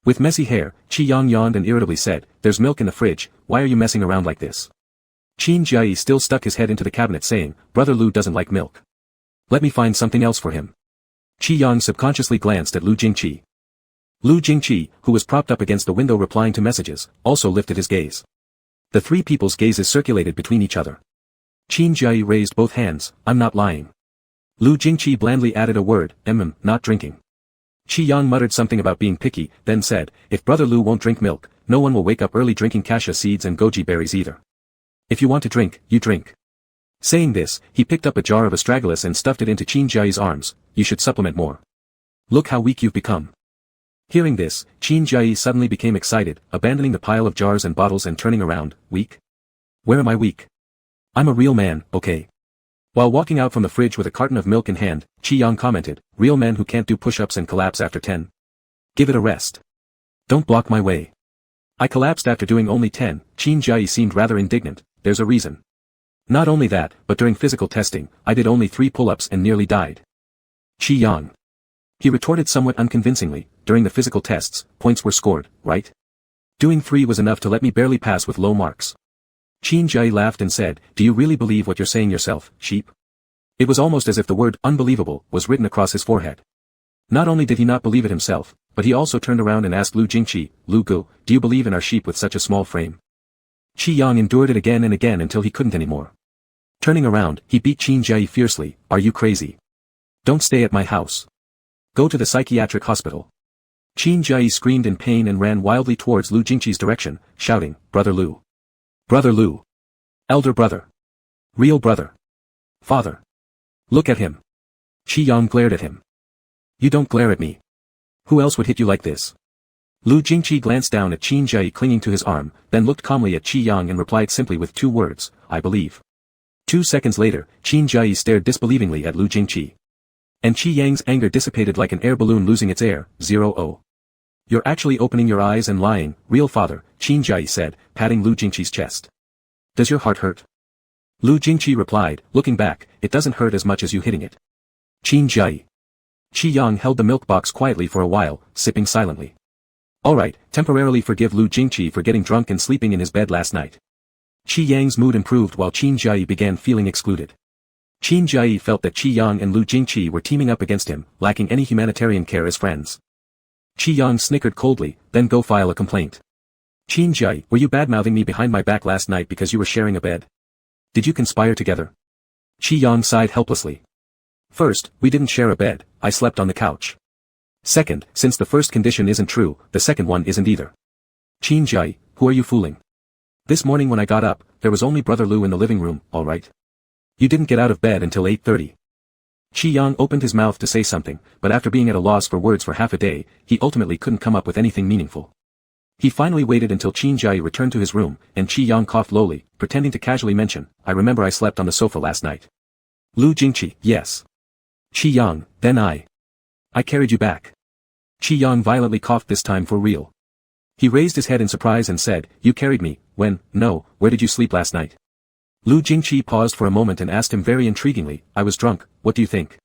With messy hair, Qi Yang yawned and irritably said, "There's milk in the fridge, why are you messing around like this?" Qin Jiayi still stuck his head into the cabinet saying, "Brother Lu doesn't like milk. Let me find something else for him." Qi Yang subconsciously glanced at Lu Jingqi. Lu Jingqi, who was propped up against the window replying to messages, also lifted his gaze. The three people's gazes circulated between each other. Qin Jiayi raised both hands, "I'm not lying." Lu Jingqi blandly added a word, not drinking." Qi Yang muttered something about being picky, then said, "If Brother Lu won't drink milk, no one will wake up early drinking cassia seeds and goji berries either. If you want to drink, you drink." Saying this, he picked up a jar of astragalus and stuffed it into Qin Jiayi's arms. "You should supplement more. Look how weak you've become." Hearing this, Qin Jiayi suddenly became excited, abandoning the pile of jars and bottles and turning around. "Weak? Where am I weak? I'm a real man, okay?" While walking out from the fridge with a carton of milk in hand, Qi Yang commented, "Real men who can't do push-ups and collapse after 10. Give it a rest. Don't block my way." "I collapsed after doing only 10, Qin Jiayi seemed rather indignant. "There's a reason. Not only that, but during physical testing, I did only 3 pull-ups and nearly died." Qi Yang. He retorted somewhat unconvincingly, "During the physical tests, points were scored, right? Doing 3 was enough to let me barely pass with low marks." Qin Jiayi laughed and said, "Do you really believe what you're saying yourself, sheep?" It was almost as if the word unbelievable was written across his forehead. Not only did he not believe it himself, but he also turned around and asked Lu Jingqi, "Lu Gu, do you believe in our sheep with such a small frame?" Qi Yang endured it again and again until he couldn't anymore. Turning around, he beat Qin Jiayi fiercely, "Are you crazy? Don't stay at my house. Go to the psychiatric hospital." Qin Jiayi screamed in pain and ran wildly towards Lu Jingqi's direction, shouting, "Brother Lu! Brother Lu! Elder brother! Real brother! Father! Look at him!" Qi Yang glared at him. "You don't glare at me. Who else would hit you like this?" Lu Jingqi glanced down at Qin Jiayi clinging to his arm, then looked calmly at Qi Yang and replied simply with 2 words, "I believe." 2 seconds later, Qin Jiayi stared disbelievingly at Lu Jingqi. And Qi Yang's anger dissipated like an air balloon losing its air. 0-0. "You're actually opening your eyes and lying, real father," Qin Jiayi said, patting Lu Jingqi's chest. "Does your heart hurt?" Lu Jingqi replied, looking back, "It doesn't hurt as much as you hitting it." Qin Jiayi. Qi Yang held the milk box quietly for a while, sipping silently. "Alright, temporarily forgive Lu Jingqi for getting drunk and sleeping in his bed last night. Qi Yang's mood improved while Qin Jiayi began feeling excluded. Qin Jiayi felt that Qi Yang and Lu Jingqi were teaming up against him, lacking any humanitarian care as friends. Qi Yang snickered coldly, then go file a complaint. Qin Jiayi, were you badmouthing me behind my back last night because you were sharing a bed? Did you conspire together? Qi Yang sighed helplessly. First, we didn't share a bed, I slept on the couch. Second, since the first condition isn't true, the second one isn't either. Qin Jiayi, who are you fooling? This morning when I got up, there was only Brother Lu in the living room, alright? You didn't get out of bed until 8:30. Qi Yang opened his mouth to say something, but after being at a loss for words for half a day, he ultimately couldn't come up with anything meaningful. He finally waited until Qin Jiayi returned to his room, and Qi Yang coughed lowly, pretending to casually mention, I remember I slept on the sofa last night. Lu Jingqi, yes. Qi Yang, then I carried you back. Qi Yang violently coughed this time for real. He raised his head in surprise and said, you carried me, when, no, where did you sleep last night? Lu Jingqi paused for a moment and asked him very intriguingly, I was drunk, what do you think?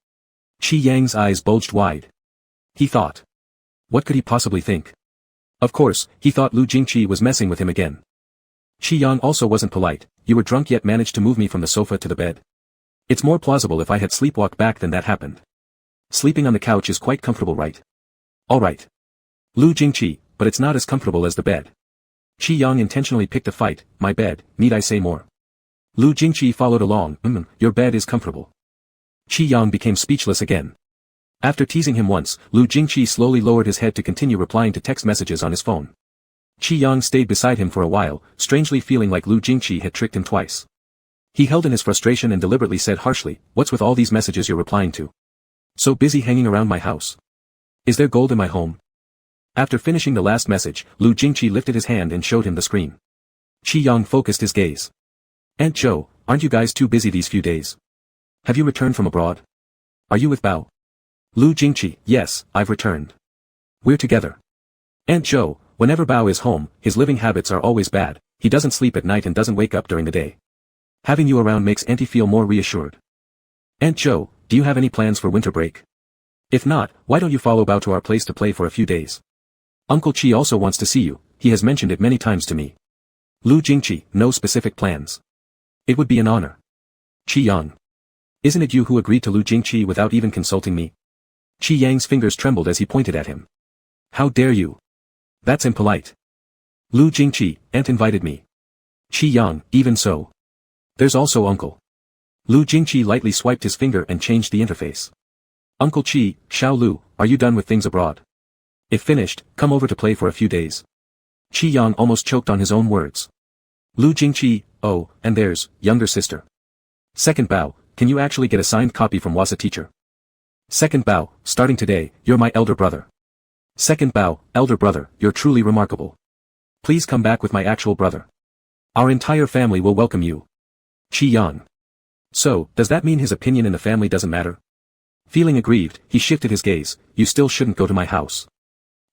Qi Yang's eyes bulged wide. He thought. What could he possibly think? Of course, he thought Lu Jingqi was messing with him again. Qi Yang also wasn't polite, you were drunk yet managed to move me from the sofa to the bed. It's more plausible if I had sleepwalked back than that happened. Sleeping on the couch is quite comfortable, right? Alright. Lu Jingqi, but it's not as comfortable as the bed. Qi Yang intentionally picked a fight, my bed, need I say more? Lu Jingqi followed along, your bed is comfortable. Qi Yang became speechless again. After teasing him once, Lu Jingqi slowly lowered his head to continue replying to text messages on his phone. Qi Yang stayed beside him for a while, strangely feeling like Lu Jingqi had tricked him twice. He held in his frustration and deliberately said harshly, what's with all these messages you're replying to? So busy hanging around my house. Is there gold in my home? After finishing the last message, Lu Jingqi lifted his hand and showed him the screen. Qi Yang focused his gaze. Aunt Zhou, aren't you guys too busy these few days? Have you returned from abroad? Are you with Bao? Lu Jingqi, yes, I've returned. We're together. Aunt Zhou, whenever Bao is home, his living habits are always bad, he doesn't sleep at night and doesn't wake up during the day. Having you around makes Auntie feel more reassured. Aunt Zhou, do you have any plans for winter break? If not, why don't you follow Bao to our place to play for a few days? Uncle Qi also wants to see you, he has mentioned it many times to me. Lu Jingqi, no specific plans. It would be an honor. Qi Yang. Isn't it you who agreed to Lu Jingqi without even consulting me? Qi Yang's fingers trembled as he pointed at him. How dare you? That's impolite. Lu Jingqi, Aunt invited me. Qi Yang, even so. There's also Uncle. Lu Jingqi lightly swiped his finger and changed the interface. Uncle Qi, Xiao Lu, are you done with things abroad? If finished, come over to play for a few days. Qi Yang almost choked on his own words. Lu Jingqi, oh, and there's, younger sister. Second Bao, can you actually get a signed copy from Wasa teacher? Second Bao, starting today, you're my elder brother. Second Bao, elder brother, you're truly remarkable. Please come back with my actual brother. Our entire family will welcome you. Qi Yang. So, does that mean his opinion in the family doesn't matter? Feeling aggrieved, he shifted his gaze, you still shouldn't go to my house.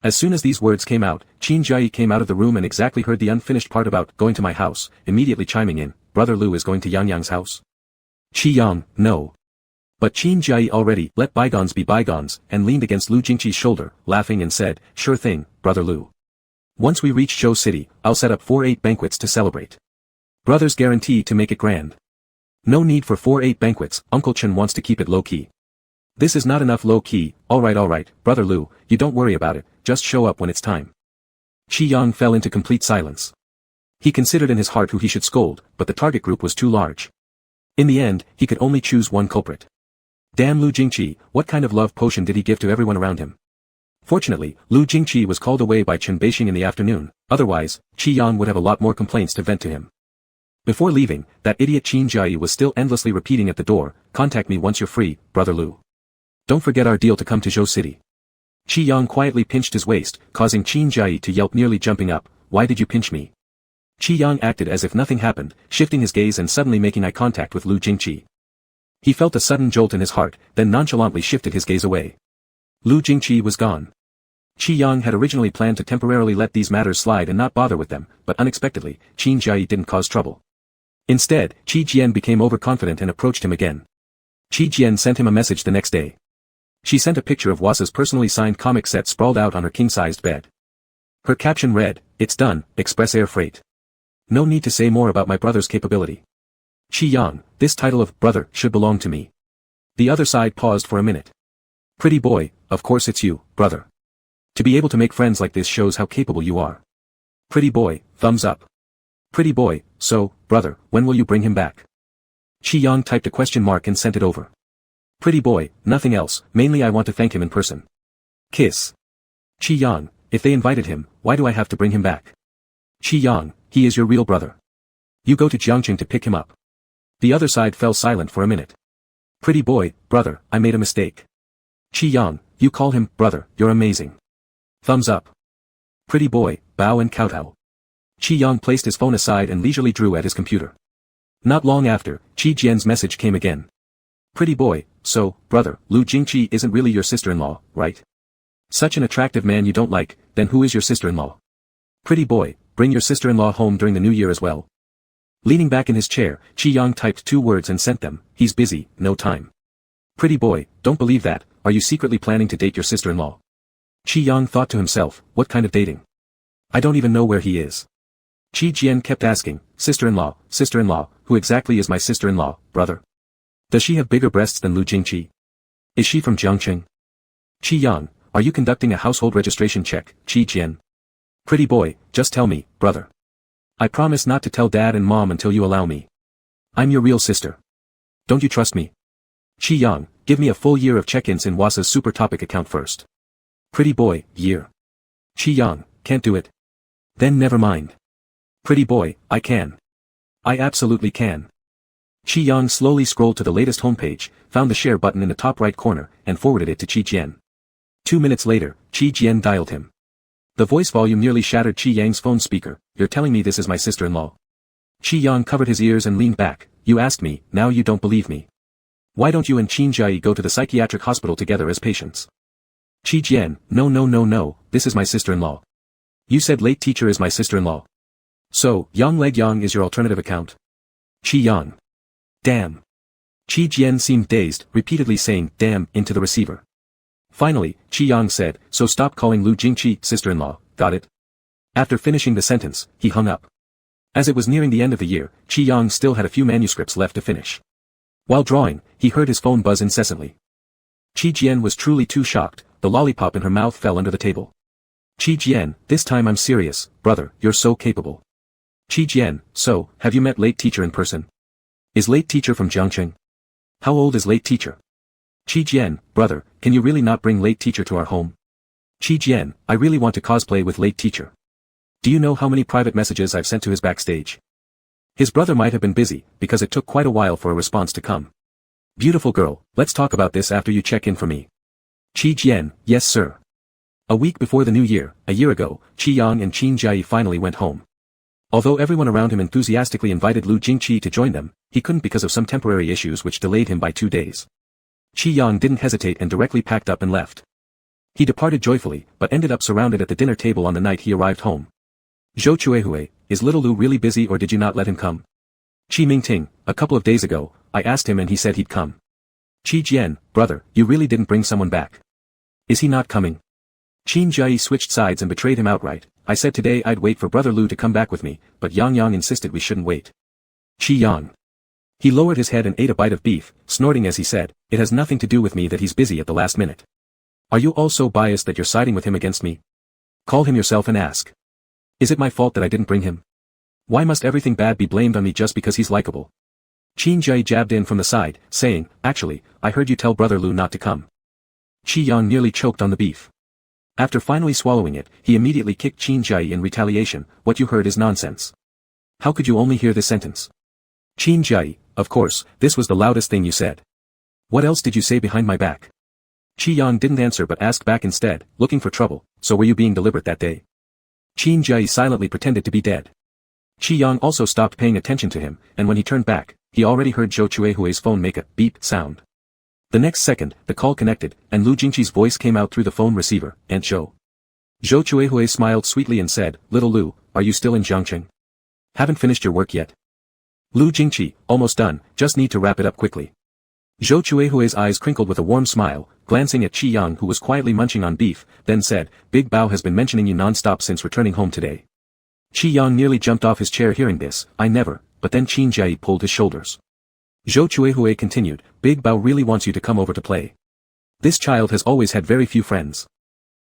As soon as these words came out, Qin Jiayi came out of the room and exactly heard the unfinished part about going to my house, immediately chiming in, Brother Lu is going to Yang Yang's house. Qi Yang, no. But Qin Jiayi already let bygones be bygones and leaned against Lu Jingqi's shoulder, laughing and said, sure thing, Brother Lu. Once we reach Zhou City, I'll set up 4-8 banquets to celebrate. Brothers guarantee to make it grand. No need for 4-8 banquets, Uncle Chen wants to keep it low-key. This is not enough low-key, alright, Brother Lu, you don't worry about it, just show up when it's time. Qi Yang fell into complete silence. He considered in his heart who he should scold, but the target group was too large. In the end, he could only choose one culprit. Damn Lu Jingqi, what kind of love potion did he give to everyone around him? Fortunately, Lu Jingqi was called away by Chen Beixing in the afternoon, otherwise, Qi Yang would have a lot more complaints to vent to him. Before leaving, that idiot Qin Jiayi was still endlessly repeating at the door, contact me once you're free, Brother Lu. Don't forget our deal to come to Zhou City. Qi Yang quietly pinched his waist, causing Qin Jiayi to yelp nearly jumping up, why did you pinch me? Qi Yang acted as if nothing happened, shifting his gaze and suddenly making eye contact with Lu Jingqi. He felt a sudden jolt in his heart, then nonchalantly shifted his gaze away. Lu Jingqi was gone. Qi Yang had originally planned to temporarily let these matters slide and not bother with them, but unexpectedly, Qin Jiayi didn't cause trouble. Instead, Qi Jian became overconfident and approached him again. Qi Jian sent him a message the next day. She sent a picture of Wasa's personally signed comic set sprawled out on her king-sized bed. Her caption read, it's done, express air freight. No need to say more about my brother's capability. Qi Yang, this title of brother should belong to me. The other side paused for a minute. Pretty boy, of course it's you, brother. To be able to make friends like this shows how capable you are. Pretty boy, thumbs up. Pretty boy, so, brother, when will you bring him back? Qi Yang typed a question mark and sent it over. Pretty boy, nothing else, mainly I want to thank him in person. Kiss. Qi Yang, if they invited him, why do I have to bring him back? Qi Yang, he is your real brother. You go to Jiangcheng to pick him up. The other side fell silent for a minute. Pretty boy, brother, I made a mistake. Qi Yang, you call him brother, you're amazing. Thumbs up. Pretty boy, bow and kowtow. Qi Yang placed his phone aside and leisurely drew at his computer. Not long after, Qi Jian's message came again. Pretty boy, so, brother, Lu Jingqi isn't really your sister-in-law, right? Such an attractive man you don't like, then who is your sister-in-law? Pretty boy, bring your sister-in-law home during the new year as well. Leaning back in his chair, Qi Yang typed 2 words and sent them, he's busy, no time. Pretty boy, don't believe that, are you secretly planning to date your sister-in-law? Qi Yang thought to himself, what kind of dating? I don't even know where he is. Qi Jian kept asking, sister-in-law, who exactly is my sister-in-law, brother? Does she have bigger breasts than Lu Jingqi? Is she from Jiangcheng? Qi Yang, are you conducting a household registration check, Qi Jian? Pretty boy, just tell me, brother. I promise not to tell dad and mom until you allow me. I'm your real sister. Don't you trust me? Qi Yang, give me a full year of check-ins in Wasa's super topic account first. Pretty boy, year. Qi Yang, can't do it. Then never mind. Pretty boy, I can. I absolutely can. Qi Yang slowly scrolled to the latest homepage, found the share button in the top right corner, and forwarded it to Qi Jian. 2 minutes later, Qi Jian dialed him. The voice volume nearly shattered Qi Yang's phone speaker, you're telling me this is my sister-in-law. Qi Yang covered his ears and leaned back, you asked me, now you don't believe me. Why don't you and Qin Jiayi go to the psychiatric hospital together as patients? Qi Jian, no, this is my sister-in-law. You said late teacher is my sister-in-law. So, Yang Leg Yang is your alternative account? Qi Yang. Damn. Qi Jian seemed dazed, repeatedly saying, damn, into the receiver. Finally, Qi Yang said, so stop calling Lu Jingqi sister-in-law, got it? After finishing the sentence, he hung up. As it was nearing the end of the year, Qi Yang still had a few manuscripts left to finish. While drawing, he heard his phone buzz incessantly. Qi Jian was truly too shocked, the lollipop in her mouth fell under the table. Qi Jian, this time I'm serious, brother, you're so capable. Qi Jian, so, have you met late teacher in person? Is late teacher from Jiangcheng? How old is late teacher? Qi Jian, brother, can you really not bring late teacher to our home? Qi Jian, I really want to cosplay with late teacher. Do you know how many private messages I've sent to his backstage? His brother might have been busy, because it took quite a while for a response to come. Beautiful girl, let's talk about this after you check in for me. Qi Jian, yes sir. A week before the new year, a year ago, Qi Yang and Qin Jiayi finally went home. Although everyone around him enthusiastically invited Lu Jingqi to join them, he couldn't because of some temporary issues which delayed him by 2 days. Qi Yang didn't hesitate and directly packed up and left. He departed joyfully, but ended up surrounded at the dinner table on the night he arrived home. Zhou Chuehue, is little Lu really busy or did you not let him come? Qi Mingting, a couple of days ago, I asked him and he said he'd come. Qi Jian, brother, you really didn't bring someone back. Is he not coming? Qin Jiayi switched sides and betrayed him outright. I said today I'd wait for brother Lu to come back with me, but Yang insisted we shouldn't wait. Qi Yang. He lowered his head and ate a bite of beef, snorting as he said, it has nothing to do with me that he's busy at the last minute. Are you all so biased that you're siding with him against me? Call him yourself and ask. Is it my fault that I didn't bring him? Why must everything bad be blamed on me just because he's likable? Qin Jiayi jabbed in from the side, saying, actually, I heard you tell brother Lu not to come. Qi Yang nearly choked on the beef. After finally swallowing it, he immediately kicked Qin Jiayi in retaliation, what you heard is nonsense. How could you only hear this sentence? Qin Jiayi, of course, this was the loudest thing you said. What else did you say behind my back? Qi Yang didn't answer but asked back instead, looking for trouble, so were you being deliberate that day? Qin Jiayi silently pretended to be dead. Qi Yang also stopped paying attention to him, and when he turned back, he already heard Zhou Chuehue's phone make a beep sound. The next second, the call connected, and Lu Jingqi's voice came out through the phone receiver, Aunt Zhou. Zhou Chuehue smiled sweetly and said, little Lu, are you still in Jiangcheng? Haven't finished your work yet? Lu Jingqi, almost done, just need to wrap it up quickly. Zhou Chuehue's eyes crinkled with a warm smile, glancing at Qi Yang who was quietly munching on beef, then said, Big Bao has been mentioning you non-stop since returning home today. Qi Yang nearly jumped off his chair hearing this. I never, but then Qin Jie pulled his shoulders. Zhou Chuehui continued, Big Bao really wants you to come over to play. This child has always had very few friends.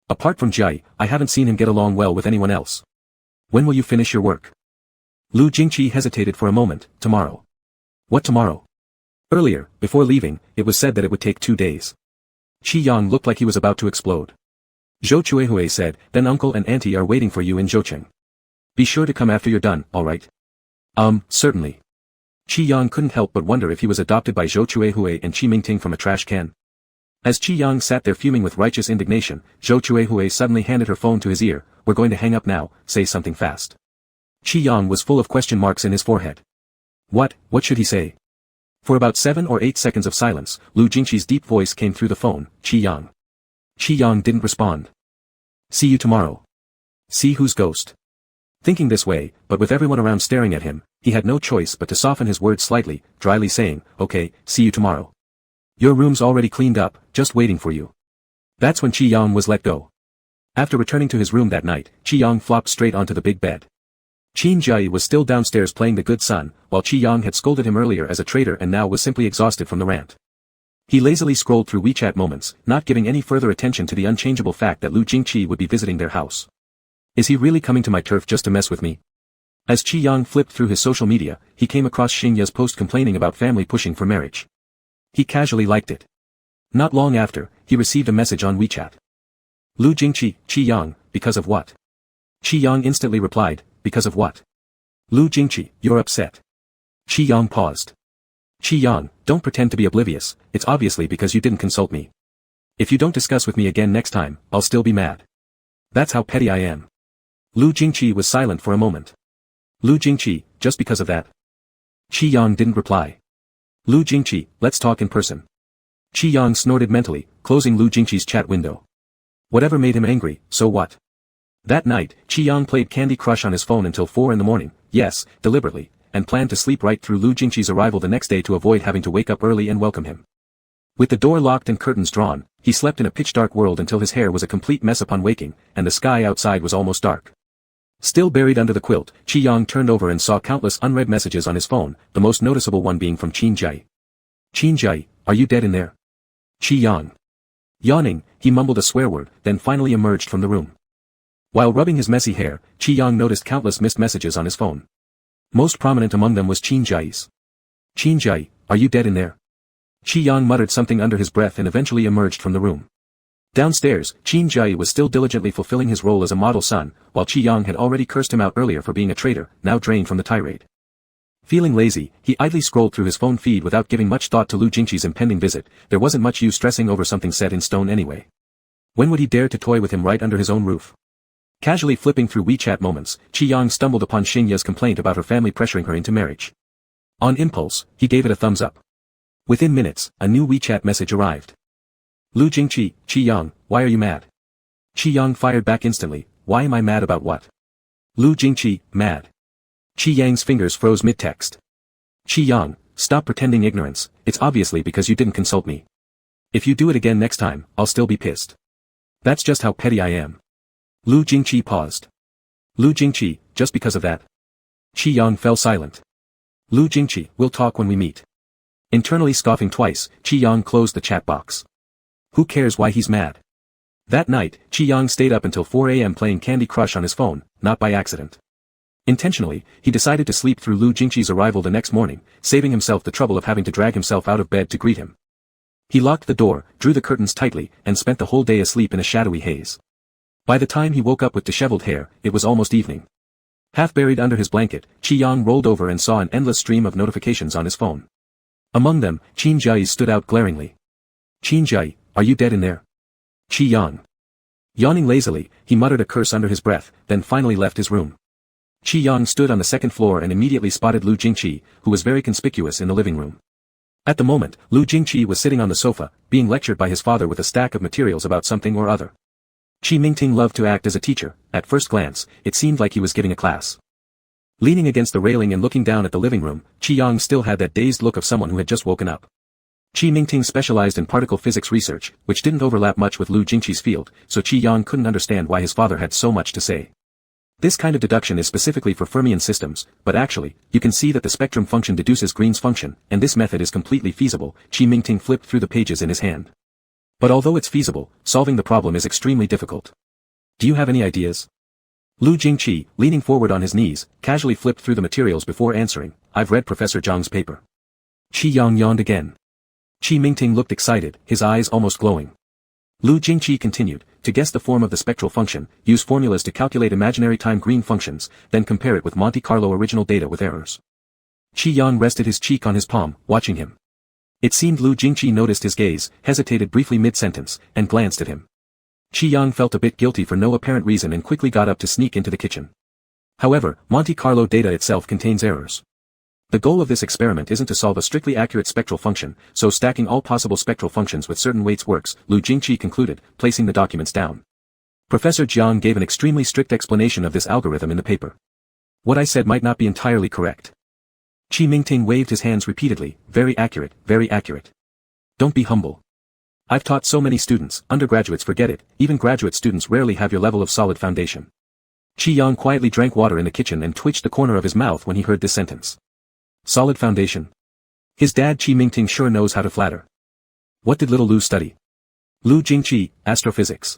Apart from Jie, I haven't seen him get along well with anyone else. When will you finish your work? Lu Jingqi hesitated for a moment. Tomorrow. What tomorrow? Earlier, before leaving, it was said that it would take 2 days. Qi Yang looked like he was about to explode. Zhou Chuehui said, then uncle and auntie are waiting for you in Jiangcheng. Be sure to come after you're done, alright? Certainly. Qi Yang couldn't help but wonder if he was adopted by Zhou Chuehui and Qi Mingting from a trash can. As Qi Yang sat there fuming with righteous indignation, Zhou Chuehui suddenly handed her phone to his ear. We're going to hang up now, say something fast. Qi Yang was full of question marks in his forehead. What should he say? For about 7 or 8 seconds of silence, Lu Jingqi's deep voice came through the phone, Qi Yang. Qi Yang didn't respond. See you tomorrow. See who's ghost. Thinking this way, but with everyone around staring at him, he had no choice but to soften his words slightly, dryly saying, okay, see you tomorrow. Your room's already cleaned up, just waiting for you. That's when Qi Yang was let go. After returning to his room that night, Qi Yang flopped straight onto the big bed. Qin Jie was still downstairs playing the good son, while Qi Yang had scolded him earlier as a traitor and now was simply exhausted from the rant. He lazily scrolled through WeChat moments, not giving any further attention to the unchangeable fact that Lu Jingqi would be visiting their house. Is he really coming to my turf just to mess with me? As Qi Yang flipped through his social media, he came across Xingya's post complaining about family pushing for marriage. He casually liked it. Not long after, he received a message on WeChat. Lu Jingqi, Qi Yang, because of what? Qi Yang instantly replied, because of what? Lu Jingqi, you're upset. Qi Yang paused. Qi Yang, don't pretend to be oblivious, it's obviously because you didn't consult me. If you don't discuss with me again next time, I'll still be mad. That's how petty I am. Lu Jingqi was silent for a moment. Lu Jingqi, just because of that? Qi Yang didn't reply. Lu Jingqi, let's talk in person. Qi Yang snorted mentally, closing Lu Jingqi's chat window. Whatever made him angry, so what? That night, Qi Yang played Candy Crush on his phone until 4 in the morning, yes, deliberately, and planned to sleep right through Lu Jingqi's arrival the next day to avoid having to wake up early and welcome him. With the door locked and curtains drawn, he slept in a pitch-dark world until his hair was a complete mess upon waking, and the sky outside was almost dark. Still buried under the quilt, Qi Yang turned over and saw countless unread messages on his phone, the most noticeable one being from Qin Jie. Qin Jie, are you dead in there? Qi Yang. Yawning, he mumbled a swear word, then finally emerged from the room. While rubbing his messy hair, Qi Yang noticed countless missed messages on his phone. Most prominent among them was Qin Jie's. Qin Jie, are you dead in there? Qi Yang muttered something under his breath and eventually emerged from the room. Downstairs, Qin Jie was still diligently fulfilling his role as a model son, while Qi Yang had already cursed him out earlier for being a traitor, now drained from the tirade. Feeling lazy, he idly scrolled through his phone feed without giving much thought to Lu Jingqi's impending visit. There wasn't much use stressing over something set in stone anyway. When would he dare to toy with him right under his own roof? Casually flipping through WeChat moments, Qi Yang stumbled upon Xingya's complaint about her family pressuring her into marriage. On impulse, he gave it a thumbs up. Within minutes, a new WeChat message arrived. Lu Jingqi, Qi Yang, why are you mad? Qi Yang fired back instantly, why am I mad about what? Lu Jingqi, mad. Qi Yang's fingers froze mid-text. Qi Yang, stop pretending ignorance, it's obviously because you didn't consult me. If you do it again next time, I'll still be pissed. That's just how petty I am. Lu Jingqi paused. Lu Jingqi, just because of that? Qi Yang fell silent. Lu Jingqi, we'll talk when we meet. Internally scoffing twice, Qi Yang closed the chat box. Who cares why he's mad? That night, Qi Yang stayed up until 4 a.m. playing Candy Crush on his phone, not by accident. Intentionally, he decided to sleep through Lu Jingqi's arrival the next morning, saving himself the trouble of having to drag himself out of bed to greet him. He locked the door, drew the curtains tightly, and spent the whole day asleep in a shadowy haze. By the time he woke up with disheveled hair, it was almost evening. Half buried under his blanket, Qi Yang rolled over and saw an endless stream of notifications on his phone. Among them, Qin Jie stood out glaringly. Qin Jie, are you dead in there? Qi Yang. Yawning lazily, he muttered a curse under his breath, then finally left his room. Qi Yang stood on the second floor and immediately spotted Lu Jingqi, who was very conspicuous in the living room. At the moment, Lu Jingqi was sitting on the sofa, being lectured by his father with a stack of materials about something or other. Qi Mingting loved to act as a teacher. At first glance, it seemed like he was giving a class. Leaning against the railing and looking down at the living room, Qi Yang still had that dazed look of someone who had just woken up. Qi Mingting specialized in particle physics research, which didn't overlap much with Lu Jingqi's field, so Qi Yang couldn't understand why his father had so much to say. This kind of deduction is specifically for fermion systems, but actually, you can see that the spectrum function deduces Green's function, and this method is completely feasible. Qi Mingting flipped through the pages in his hand. But although it's feasible, solving the problem is extremely difficult. Do you have any ideas? Lu Jingqi, leaning forward on his knees, casually flipped through the materials before answering, I've read Professor Zhang's paper. Qi Yang yawned again. Qi Mingting looked excited, his eyes almost glowing. Lu Jingqi continued, to guess the form of the spectral function, use formulas to calculate imaginary time Green functions, then compare it with Monte Carlo original data with errors. Qi Yang rested his cheek on his palm, watching him. It seemed Lu Jingqi noticed his gaze, hesitated briefly mid-sentence, and glanced at him. Qi Yang felt a bit guilty for no apparent reason and quickly got up to sneak into the kitchen. However, Monte Carlo data itself contains errors. The goal of this experiment isn't to solve a strictly accurate spectral function, so stacking all possible spectral functions with certain weights works, Lu Jingqi concluded, placing the documents down. Professor Jiang gave an extremely strict explanation of this algorithm in the paper. What I said might not be entirely correct. Qi Mingting waved his hands repeatedly, very accurate, very accurate. Don't be humble. I've taught so many students, undergraduates forget it, even graduate students rarely have your level of solid foundation. Qi Yang quietly drank water in the kitchen and twitched the corner of his mouth when he heard this sentence. Solid foundation. His dad Qi Mingting sure knows how to flatter. What did little Lu study? Lu Jingqi, astrophysics.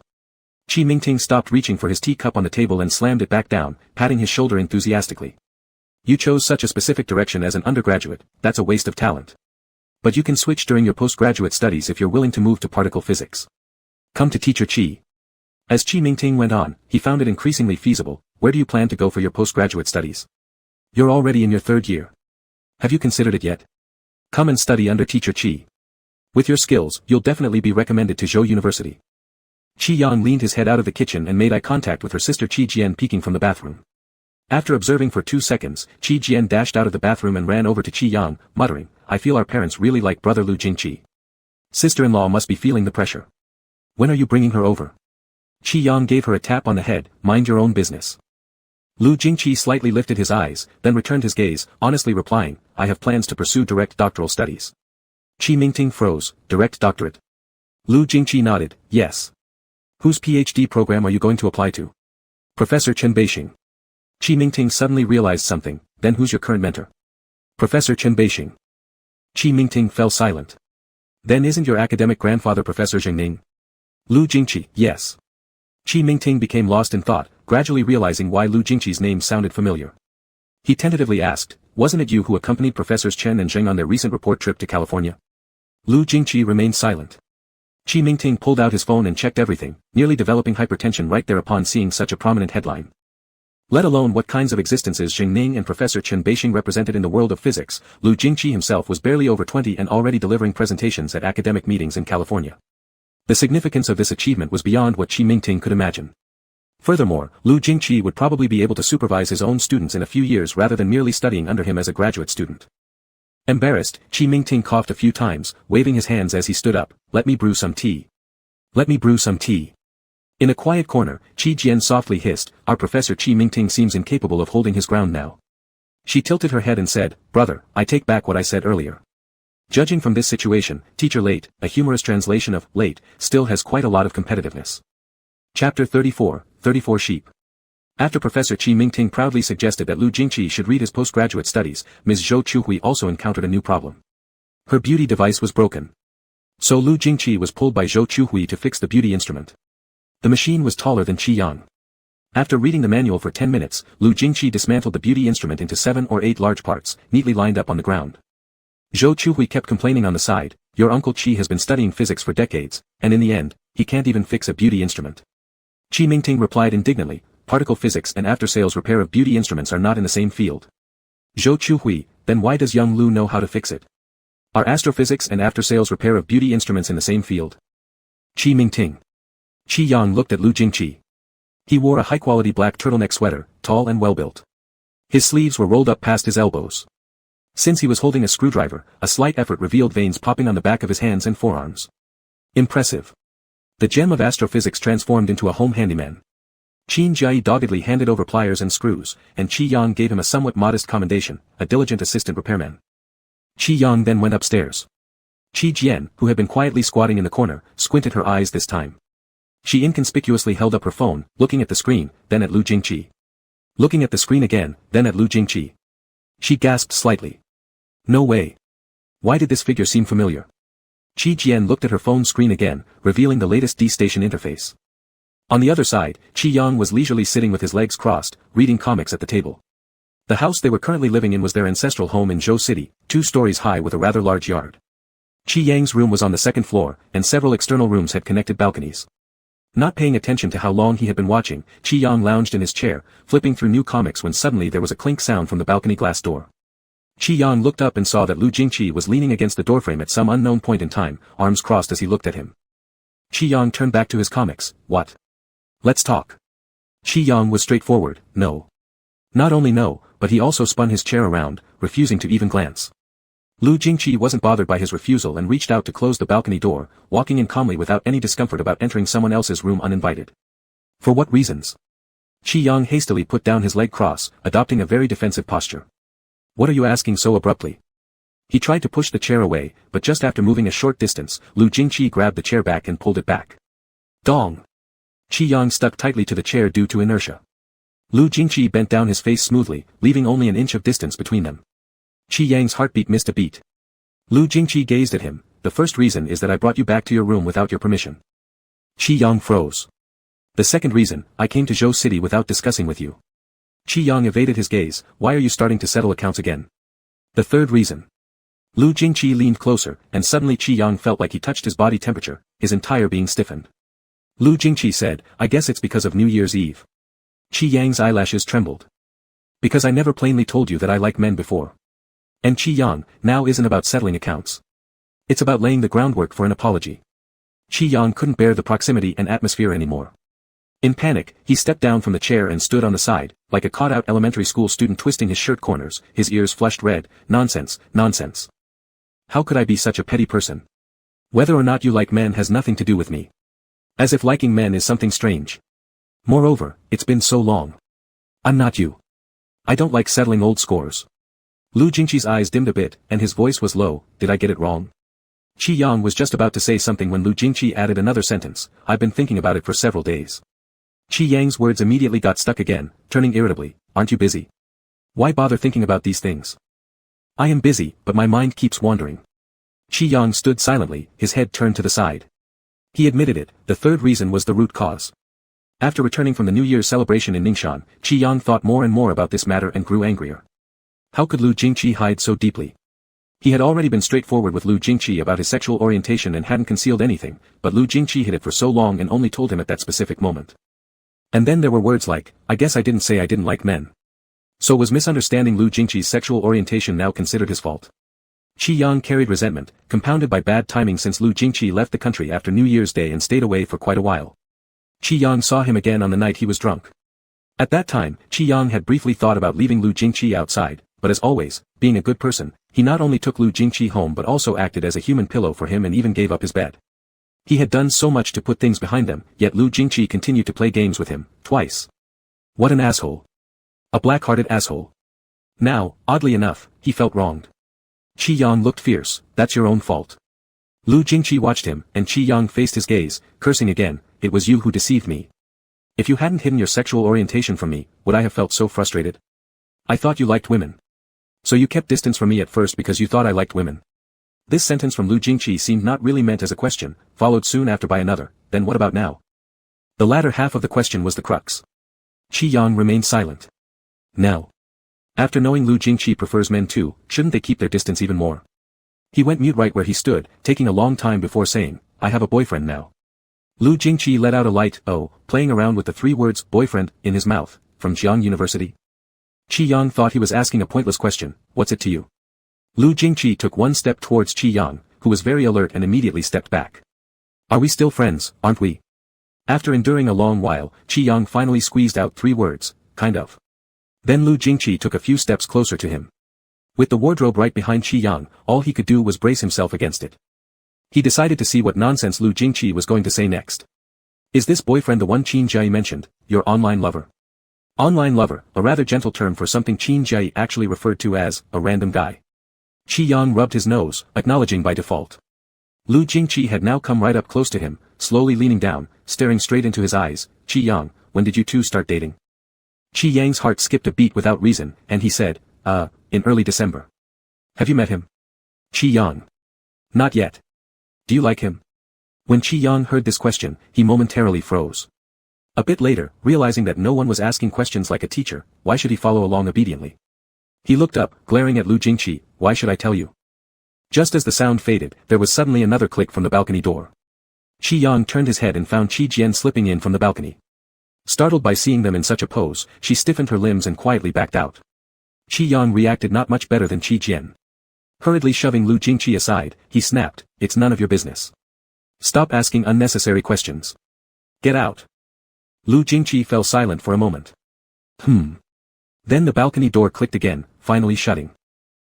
Qi Mingting stopped reaching for his teacup on the table and slammed it back down, patting his shoulder enthusiastically. You chose such a specific direction as an undergraduate, that's a waste of talent. But you can switch during your postgraduate studies if you're willing to move to particle physics. Come to Teacher Qi. As Qi Mingting went on, he found it increasingly feasible. Where do you plan to go for your postgraduate studies? You're already in your third year. Have you considered it yet? Come and study under Teacher Qi. With your skills, you'll definitely be recommended to Zhou University. Qi Yang leaned his head out of the kitchen and made eye contact with her sister Qi Jian peeking from the bathroom. After observing for 2 seconds, Qi Jian dashed out of the bathroom and ran over to Qi Yang, muttering, I feel our parents really like brother Lu Jingqi. Sister-in-law must be feeling the pressure. When are you bringing her over? Qi Yang gave her a tap on the head, mind your own business. Lu Jingqi slightly lifted his eyes, then returned his gaze, honestly replying, I have plans to pursue direct doctoral studies. Qi Mingting froze, direct doctorate. Lu Jingqi nodded, yes. Whose PhD program are you going to apply to? Professor Chen Beixing. Qi Mingting suddenly realized something, then who's your current mentor? Professor Chen Beixing. Qi Mingting fell silent. Then isn't your academic grandfather Professor Zheng Ning? Lu Jingqi, yes. Qi Mingting became lost in thought, gradually realizing why Lu Jingqi's name sounded familiar. He tentatively asked, wasn't it you who accompanied Professors Chen and Zheng on their recent report trip to California? Lu Jingqi remained silent. Qi Mingting pulled out his phone and checked everything, nearly developing hypertension right there upon seeing such a prominent headline. Let alone what kinds of existences Zheng Ning and Professor Chen Beixing represented in the world of physics, Lu Jingqi himself was barely over 20 and already delivering presentations at academic meetings in California. The significance of this achievement was beyond what Qi Mingting could imagine. Furthermore, Lu Jingqi would probably be able to supervise his own students in a few years rather than merely studying under him as a graduate student. Embarrassed, Qi Mingting coughed a few times, waving his hands as he stood up, let me brew some tea. Let me brew some tea. In a quiet corner, Qi Jian softly hissed, our Professor Qi Mingting seems incapable of holding his ground now. She tilted her head and said, brother, I take back what I said earlier. Judging from this situation, Teacher Late, a humorous translation of late, still has quite a lot of competitiveness. Chapter 34, 34 Sheep. After Professor Qi Mingting proudly suggested that Lu Jingqi should read his postgraduate studies, Ms. Zhou Chuhui also encountered a new problem. Her beauty device was broken. So Lu Jingqi was pulled by Zhou Chuhui to fix the beauty instrument. The machine was taller than Qi Yang. After reading the manual for 10 minutes, Lu Jingqi dismantled the beauty instrument into 7 or 8 large parts, neatly lined up on the ground. Zhou Chuhui kept complaining on the side, your Uncle Qi has been studying physics for decades, and in the end, he can't even fix a beauty instrument. Qi Mingting replied indignantly, particle physics and after-sales repair of beauty instruments are not in the same field. Zhou Chuhui, then why does young Lu know how to fix it? Are astrophysics and after-sales repair of beauty instruments in the same field? Qi Mingting. Qi Yang looked at Lu Jingqi. He wore a high-quality black turtleneck sweater, tall and well-built. His sleeves were rolled up past his elbows. Since he was holding a screwdriver, a slight effort revealed veins popping on the back of his hands and forearms. Impressive. The gem of astrophysics transformed into a home handyman. Qin Jiai doggedly handed over pliers and screws, and Qi Yang gave him a somewhat modest commendation, a diligent assistant repairman. Qi Yang then went upstairs. Qi Jian, who had been quietly squatting in the corner, squinted her eyes this time. She inconspicuously held up her phone, looking at the screen, then at Lu Jingqi. Looking at the screen again, then at Lu Jingqi. She gasped slightly. No way. Why did this figure seem familiar? Qi Jian looked at her phone screen again, revealing the latest D-Station interface. On the other side, Qi Yang was leisurely sitting with his legs crossed, reading comics at the table. The house they were currently living in was their ancestral home in Zhou City, 2 stories high with a rather large yard. Qi Yang's room was on the 2nd floor, and several external rooms had connected balconies. Not paying attention to how long he had been watching, Qi Yang lounged in his chair, flipping through new comics when suddenly there was a clink sound from the balcony glass door. Qi Yang looked up and saw that Lu Jingqi was leaning against the doorframe at some unknown point in time, arms crossed as he looked at him. Qi Yang turned back to his comics. What? Let's talk. Qi Yang was straightforward. No. Not only no, but he also spun his chair around, refusing to even glance. Lu Jingqi wasn't bothered by his refusal and reached out to close the balcony door, walking in calmly without any discomfort about entering someone else's room uninvited. For what reasons? Qi Yang hastily put down his leg cross, adopting a very defensive posture. What are you asking so abruptly? He tried to push the chair away, but just after moving a short distance, Lu Jingqi grabbed the chair back and pulled it back. Dong! Qi Yang stuck tightly to the chair due to inertia. Lu Jingqi bent down his face smoothly, leaving only an inch of distance between them. Qi Yang's heartbeat missed a beat. Lu Jingqi gazed at him. The first reason is that I brought you back to your room without your permission. Qi Yang froze. The second reason, I came to Zhou City without discussing with you. Qi Yang evaded his gaze. Why are you starting to settle accounts again? The third reason. Lu Jingqi leaned closer, and suddenly Qi Yang felt like he touched his body temperature, his entire being stiffened. Lu Jingqi said, I guess it's because of New Year's Eve. Qi Yang's eyelashes trembled. Because I never plainly told you that I like men before. And Qi Yang, now isn't about settling accounts. It's about laying the groundwork for an apology. Qi Yang couldn't bear the proximity and atmosphere anymore. In panic, he stepped down from the chair and stood on the side, like a caught-out elementary school student twisting his shirt corners, his ears flushed red. Nonsense, nonsense. How could I be such a petty person? Whether or not you like men has nothing to do with me. As if liking men is something strange. Moreover, it's been so long. I'm not you. I don't like settling old scores. Lu Jingqi's eyes dimmed a bit, and his voice was low. Did I get it wrong? Qi Yang was just about to say something when Lu Jingqi added another sentence. I've been thinking about it for several days. Qi Yang's words immediately got stuck again, turning irritably. Aren't you busy? Why bother thinking about these things? I am busy, but my mind keeps wandering. Qi Yang stood silently, his head turned to the side. He admitted it. The third reason was the root cause. After returning from the New Year's celebration in Ningxian, Qi Yang thought more and more about this matter and grew angrier. How could Lu Jingqi hide so deeply? He had already been straightforward with Lu Jingqi about his sexual orientation and hadn't concealed anything, but Lu Jingqi hid it for so long and only told him at that specific moment. And then there were words like, I guess I didn't say I didn't like men. So was misunderstanding Lu Jingqi's sexual orientation now considered his fault? Qi Yang carried resentment, compounded by bad timing since Lu Jingqi left the country after New Year's Day and stayed away for quite a while. Qi Yang saw him again on the night he was drunk. At that time, Qi Yang had briefly thought about leaving Lu Jingqi outside, but as always, being a good person, he not only took Lu Jingqi home but also acted as a human pillow for him and even gave up his bed. He had done so much to put things behind them, yet Lu Jingqi continued to play games with him, twice. What an asshole. A black-hearted asshole. Now, oddly enough, he felt wronged. Qi Yang looked fierce. That's your own fault. Lu Jingqi watched him, and Qi Yang faced his gaze, cursing again. It was you who deceived me. If you hadn't hidden your sexual orientation from me, would I have felt so frustrated? I thought you liked women. So you kept distance from me at first because you thought I liked women. This sentence from Lu Jingqi seemed not really meant as a question, followed soon after by another. Then what about now? The latter half of the question was the crux. Qi Yang remained silent. Now. After knowing Lu Jingqi prefers men too, shouldn't they keep their distance even more? He went mute right where he stood, taking a long time before saying, I have a boyfriend now. Lu Jingqi let out a light, playing around with the 3 words, boyfriend, in his mouth, from Jiangcheng University. Qi Yang thought he was asking a pointless question, what's it to you? Lu Jingqi took one step towards Qi Yang, who was very alert and immediately stepped back. Are we still friends, aren't we? After enduring a long while, Qi Yang finally squeezed out 3 words, kind of. Then Lu Jingqi took a few steps closer to him. With the wardrobe right behind Qi Yang, all he could do was brace himself against it. He decided to see what nonsense Lu Jingqi was going to say next. Is this boyfriend the one Qin Jiayi mentioned, your online lover? Online lover, a rather gentle term for something Qin Jiayi actually referred to as, a random guy. Qi Yang rubbed his nose, acknowledging by default. Lu Jingqi had now come right up close to him, slowly leaning down, staring straight into his eyes. Qi Yang, when did you two start dating? Qi Yang's heart skipped a beat without reason, and he said, in early December. Have you met him? Qi Yang. Not yet. Do you like him? When Qi Yang heard this question, he momentarily froze. A bit later, realizing that no one was asking questions like a teacher, why should he follow along obediently? He looked up, glaring at Lu Jingqi. Why should I tell you? Just as the sound faded, there was suddenly another click from the balcony door. Qi Yang turned his head and found Qi Jian slipping in from the balcony. Startled by seeing them in such a pose, she stiffened her limbs and quietly backed out. Qi Yang reacted not much better than Qi Jian. Hurriedly shoving Lu Jingqi aside, he snapped, "It's none of your business. Stop asking unnecessary questions. Get out." Lu Jingqi fell silent for a moment. Then the balcony door clicked again, finally shutting.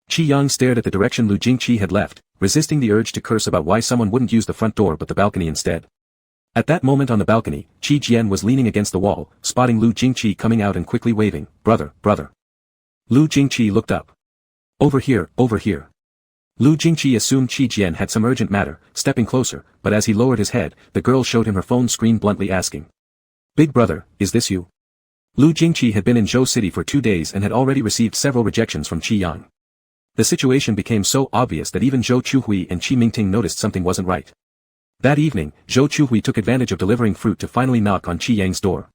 Qi Yang stared at the direction Lu Jingqi had left, resisting the urge to curse about why someone wouldn't use the front door but the balcony instead. At that moment on the balcony, Qi Jian was leaning against the wall, spotting Lu Jingqi coming out and quickly waving, "Brother, brother." Lu Jingqi looked up. Over here, over here." Lu Jingqi assumed Qi Jian had some urgent matter, stepping closer, but as he lowered his head, the girl showed him her phone screen bluntly asking. "Big brother, is this you?" Lu Jingqi had been in Zhou City for 2 days and had already received several rejections from Qi Yang. The situation became so obvious that even Zhou Chuhui and Qi Mingting noticed something wasn't right. That evening, Zhou Chuhui took advantage of delivering fruit to finally knock on Qi Yang's door.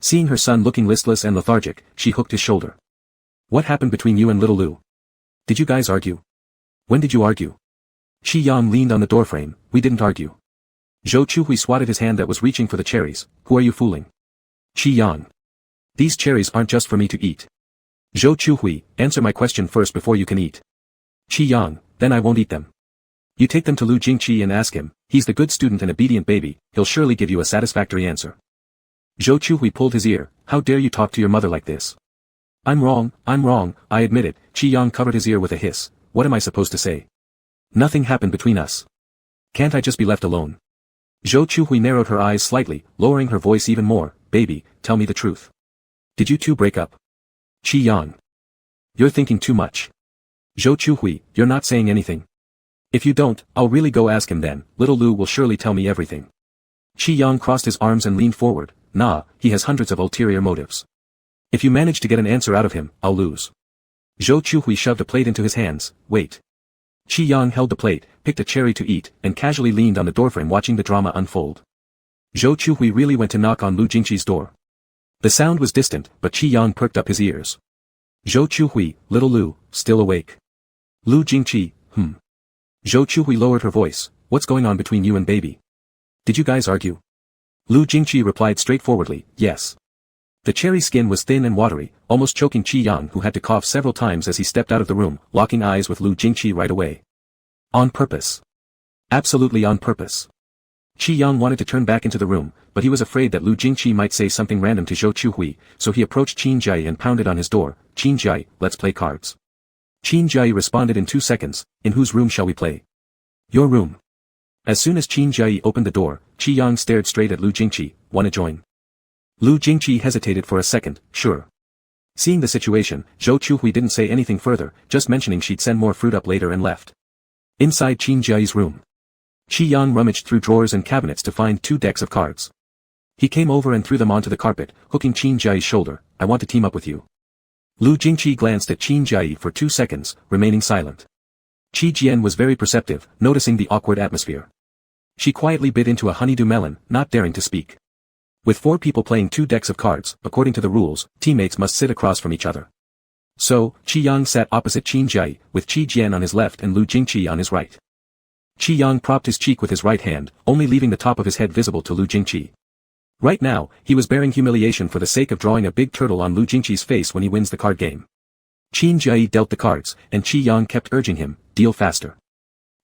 Seeing her son looking listless and lethargic, she hooked his shoulder. "What happened between you and little Lu? Did you guys argue? When did you argue?" Qi Yang leaned on the doorframe. "We didn't argue." Zhou Chuhui swatted his hand that was reaching for the cherries. "Who are you fooling?" Qi Yang. "These cherries aren't just for me to eat." Zhou Chuhui, answer my question first before you can eat. Qi Yang, then I won't eat them. You take them to Lu Jingqi and ask him, he's the good student and obedient baby, he'll surely give you a satisfactory answer. Zhou Chuhui pulled his ear. "How dare you talk to your mother like this?" I'm wrong, I admit it." Qi Yang covered his ear with a hiss. "What am I supposed to say? Nothing happened between us. Can't I just be left alone?" Zhou Chuhui narrowed her eyes slightly, lowering her voice even more. "Baby, tell me the truth. Did you two break up?" Qi Yang. "You're thinking too much." Zhou Chuhui, "You're not saying anything. If you don't, I'll really go ask him then, little Lu will surely tell me everything." Qi Yang crossed his arms and leaned forward. "Nah, he has hundreds of ulterior motives. If you manage to get an answer out of him, I'll lose." Zhou Chuhui shoved a plate into his hands. "Wait." Qi Yang held the plate, picked a cherry to eat, and casually leaned on the doorframe watching the drama unfold. Zhou Chuhui really went to knock on Lu Jingqi's door. The sound was distant, but Qi Yang perked up his ears. Zhou Chuhui, "Little Lu, still awake?" Lu Jingqi, Zhou Chuhui lowered her voice. "What's going on between you and baby? Did you guys argue?" Lu Jingqi replied straightforwardly, "Yes." The cherry skin was thin and watery, almost choking Qi Yang, who had to cough several times as he stepped out of the room, locking eyes with Lu Jingqi right away. On purpose. Absolutely on purpose. Qi Yang wanted to turn back into the room, but he was afraid that Lu Jingqi might say something random to Zhou Chuhui, so he approached Qin Jiai and pounded on his door. "Qin Jiai, let's play cards." Qin Jiai responded in 2 seconds. "In whose room shall we play?" "Your room." As soon as Qin Jiai opened the door, Qi Yang stared straight at Lu Jingqi. "Wanna join?" Lu Jingqi hesitated for a second. "Sure." Seeing the situation, Zhou Chuhui didn't say anything further, just mentioning she'd send more fruit up later and left. Inside Qin Jiai's room, Qi Yang rummaged through drawers and cabinets to find 2 decks of cards. He came over and threw them onto the carpet, hooking Qin Jiai's shoulder. "I want to team up with you." Lu Jingqi glanced at Qin Jiai for 2 seconds, remaining silent. Qi Jian was very perceptive, noticing the awkward atmosphere. She quietly bit into a honeydew melon, not daring to speak. With 4 people playing 2 decks of cards, according to the rules, teammates must sit across from each other. So, Qi Yang sat opposite Qin Jiai, with Qi Jian on his left and Lu Jingqi on his right. Qi Yang propped his cheek with his right hand, only leaving the top of his head visible to Lu Jingqi. Right now, he was bearing humiliation for the sake of drawing a big turtle on Lu Jingqi's face when he wins the card game. Qin Jiai dealt the cards, and Qi Yang kept urging him, "Deal faster."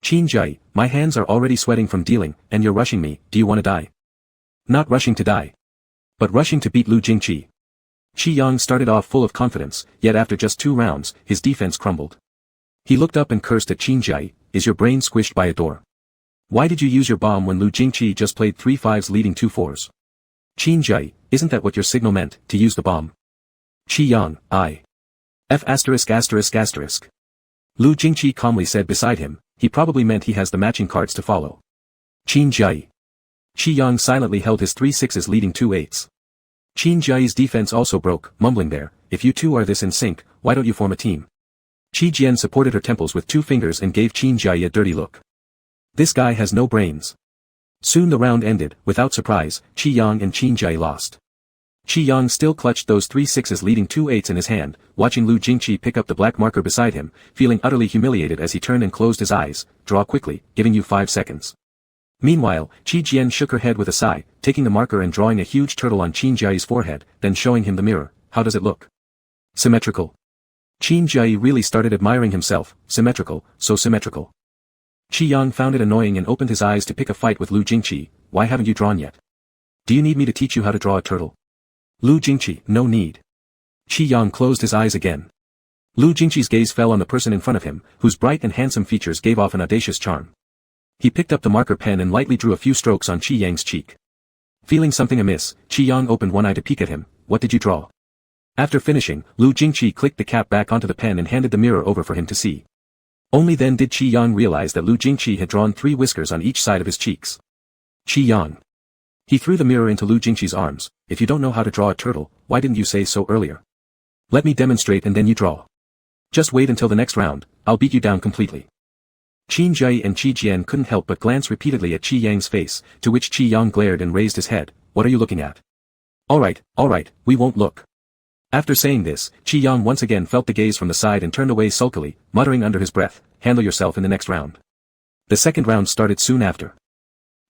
"Qin Jiai, my hands are already sweating from dealing, and you're rushing me. Do you want to die?" "Not rushing to die, but rushing to beat Lu Jingqi." Qi Yang started off full of confidence, yet after just 2 rounds, his defense crumbled. He looked up and cursed at Qin Jiai. "Is your brain squished by a door? Why did you use your bomb when Lu Jingqi just played 3 5s leading 2 4s? Qin Jiai, isn't that what your signal meant, to use the bomb?" Qi Yang, "I. F asterisk asterisk asterisk." Lu Jingqi calmly said beside him, "He probably meant he has the matching cards to follow." Qin Jiai. Qi Yang silently held his 3 6s leading 2 8s. Qin Jiayi's defense also broke, mumbling there, if you two are this in sync, why don't you form a team? Qi Jian supported her temples with 2 fingers and gave Qin Jiayi a dirty look. This guy has no brains. Soon the round ended, without surprise, Qi Yang and Qin Jiayi lost. Qi Yang still clutched those 3 sixes leading 2 eights in his hand, watching Lu Jingqi pick up the black marker beside him, feeling utterly humiliated as he turned and closed his eyes, draw quickly, giving you 5 seconds. Meanwhile, Qi Jian shook her head with a sigh, taking the marker and drawing a huge turtle on Qin Jiayi's forehead, then showing him the mirror. How does it look? Symmetrical. Qin Jiayi really started admiring himself, symmetrical, so symmetrical. Qi Yang found it annoying and opened his eyes to pick a fight with Lu Jingqi. Why haven't you drawn yet? Do you need me to teach you how to draw a turtle? Lu Jingqi, no need. Qi Yang closed his eyes again. Lu Jingqi's gaze fell on the person in front of him, whose bright and handsome features gave off an audacious charm. He picked up the marker pen and lightly drew a few strokes on Qi Yang's cheek. Feeling something amiss, Qi Yang opened one eye to peek at him. What did you draw? After finishing, Lu Jingqi clicked the cap back onto the pen and handed the mirror over for him to see. Only then did Qi Yang realize that Lu Jingqi had drawn 3 whiskers on each side of his cheeks. Qi Yang. He threw the mirror into Lu Jingqi's arms. If you don't know how to draw a turtle, why didn't you say so earlier? Let me demonstrate and then you draw. Just wait until the next round, I'll beat you down completely. Qin Jiayi and Qi Jian couldn't help but glance repeatedly at Qi Yang's face, to which Qi Yang glared and raised his head. What are you looking at? Alright, we won't look. After saying this, Qi Yang once again felt the gaze from the side and turned away sulkily, muttering under his breath, handle yourself in the next round. The second round started soon after.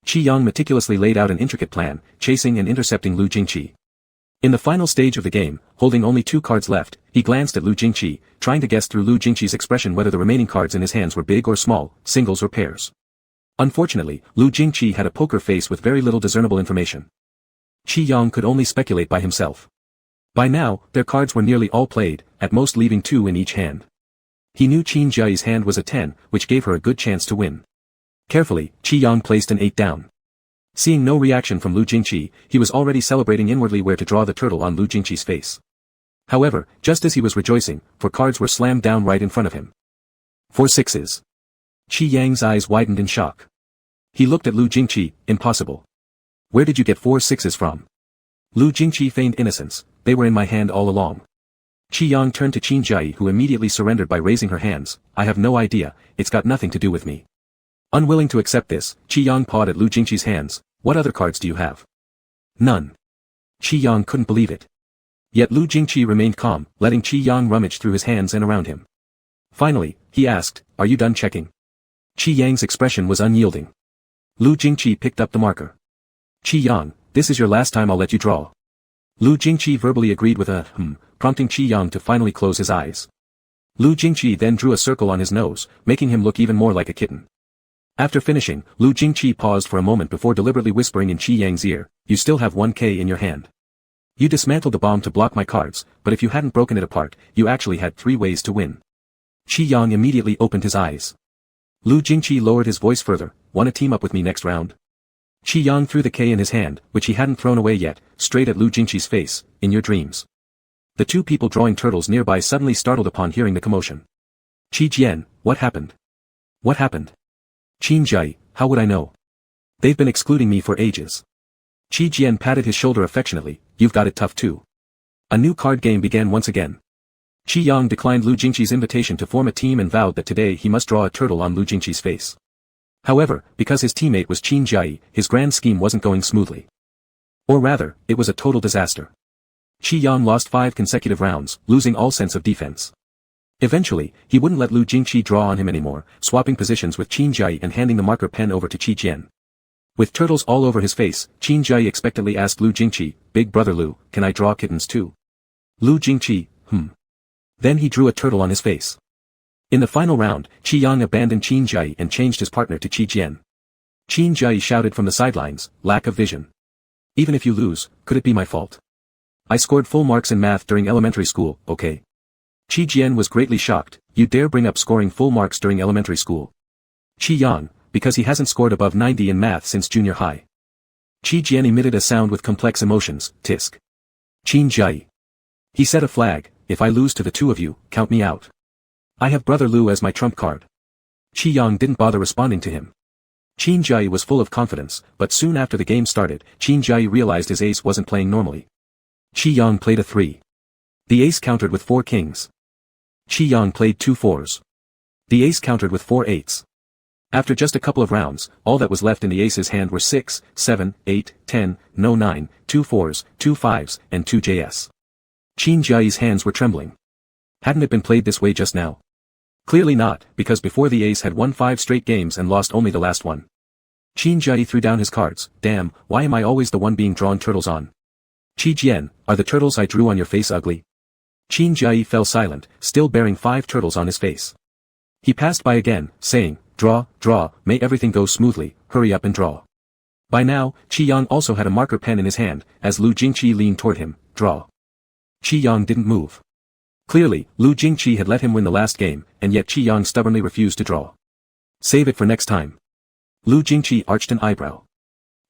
Qi Yang meticulously laid out an intricate plan, chasing and intercepting Lu Jingqi. In the final stage of the game, holding only 2 cards left, he glanced at Lu Jingqi, trying to guess through Lu Jingqi's expression whether the remaining cards in his hands were big or small, singles or pairs. Unfortunately, Lu Jingqi had a poker face with very little discernible information. Qi Yang could only speculate by himself. By now, their cards were nearly all played, at most leaving 2 in each hand. He knew Qin Jiayi's hand was a 10, which gave her a good chance to win. Carefully, Qi Yang placed an 8 down. Seeing no reaction from Lu Jingqi, he was already celebrating inwardly where to draw the turtle on Lu Jingqi's face. However, just as he was rejoicing, 4 cards were slammed down right in front of him. 4 sixes. Qi Yang's eyes widened in shock. He looked at Lu Jingqi. Impossible. Where did you get 4 sixes from? Lu Jingqi feigned innocence. They were in my hand all along. Qi Yang turned to Qin Jiayi, who immediately surrendered by raising her hands. I have no idea, it's got nothing to do with me. Unwilling to accept this, Qi Yang pawed at Lu Jingqi's hands. What other cards do you have? None. Qi Yang couldn't believe it. Yet Lu Jingqi remained calm, letting Qi Yang rummage through his hands and around him. Finally, he asked, are you done checking? Qi Yang's expression was unyielding. Lu Jingqi picked up the marker. Qi Yang, this is your last time I'll let you draw. Lu Jingqi verbally agreed with a prompting Qi Yang to finally close his eyes. Lu Jingqi then drew a circle on his nose, making him look even more like a kitten. After finishing, Lu Jingqi paused for a moment before deliberately whispering in Qi Yang's ear, you still have 1K in your hand. You dismantled the bomb to block my cards, but if you hadn't broken it apart, you actually had 3 ways to win. Qi Yang immediately opened his eyes. Lu Jingqi lowered his voice further, wanna team up with me next round? Qi Yang threw the K in his hand, which he hadn't thrown away yet, straight at Lu Jingqi's face. In your dreams. The 2 people drawing turtles nearby suddenly startled upon hearing the commotion. Qi Jian, what happened? What happened? Qin Jiayi, how would I know? They've been excluding me for ages. Qi Jian patted his shoulder affectionately, you've got it tough too. A new card game began once again. Qi Yang declined Lu Jingqi's invitation to form a team and vowed that today he must draw a turtle on Lu Jingqi's face. However, because his teammate was Qin Jiayi, his grand scheme wasn't going smoothly. Or rather, it was a total disaster. Qi Yang lost 5 consecutive rounds, losing all sense of defense. Eventually, he wouldn't let Lu Jingqi draw on him anymore, swapping positions with Qin Jiayi and handing the marker pen over to Qi Jian. With turtles all over his face, Qin Jiayi expectantly asked Lu Jingqi, Big brother Lu, can I draw kittens too? Lu Jingqi, Then he drew a turtle on his face. In the final round, Qi Yang abandoned Qin Jiayi and changed his partner to Qi Jian. Qin Jiayi shouted from the sidelines, lack of vision. Even if you lose, could it be my fault? I scored full marks in math during elementary school, okay? Qi Jian was greatly shocked, you dare bring up scoring full marks during elementary school. Qi Yang, because he hasn't scored above 90 in math since junior high. Qi Jian emitted a sound with complex emotions, tisk. Qin Jiayi. He set a flag, if I lose to the 2 of you, count me out. I have brother Lu as my trump card. Qi Yang didn't bother responding to him. Qin Jiayi was full of confidence, but soon after the game started, Qin Jiayi realized his ace wasn't playing normally. Qi Yang played a 3. The ace countered with 4 kings. Qi Yang played 2 4s. The ace countered with 4 8s. After just a couple of rounds, all that was left in the ace's hand were 6, 7, 8, 10, no 9, 2 4s, 2 5s, and 2 JS. Qin Jiayi's hands were trembling. Hadn't it been played this way just now? Clearly not, because before the ace had won 5 straight games and lost only the last one. Qin Jiayi threw down his cards. Damn, why am I always the one being drawn turtles on? Qi Jian, are the turtles I drew on your face ugly? Qin Jiayi fell silent, still bearing 5 turtles on his face. He passed by again, saying, draw, draw, may everything go smoothly, hurry up and draw. By now, Qi Yang also had a marker pen in his hand, as Lu Jingqi leaned toward him, draw. Qi Yang didn't move. Clearly, Lu Jingqi had let him win the last game, and yet Qi Yang stubbornly refused to draw. Save it for next time. Lu Jingqi arched an eyebrow.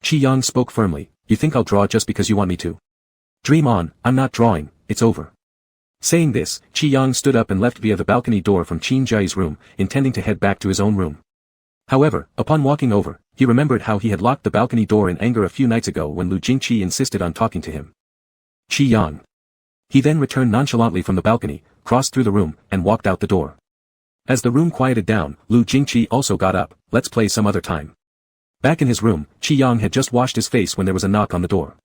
Qi Yang spoke firmly, you think I'll draw just because you want me to? Dream on, I'm not drawing, it's over. Saying this, Qi Yang stood up and left via the balcony door from Qin Jiayi's room, intending to head back to his own room. However, upon walking over, he remembered how he had locked the balcony door in anger a few nights ago when Lu Jingqi insisted on talking to him. Qi Yang. He then returned nonchalantly from the balcony, crossed through the room, and walked out the door. As the room quieted down, Lu Jingqi also got up, let's play some other time. Back in his room, Qi Yang had just washed his face when there was a knock on the door.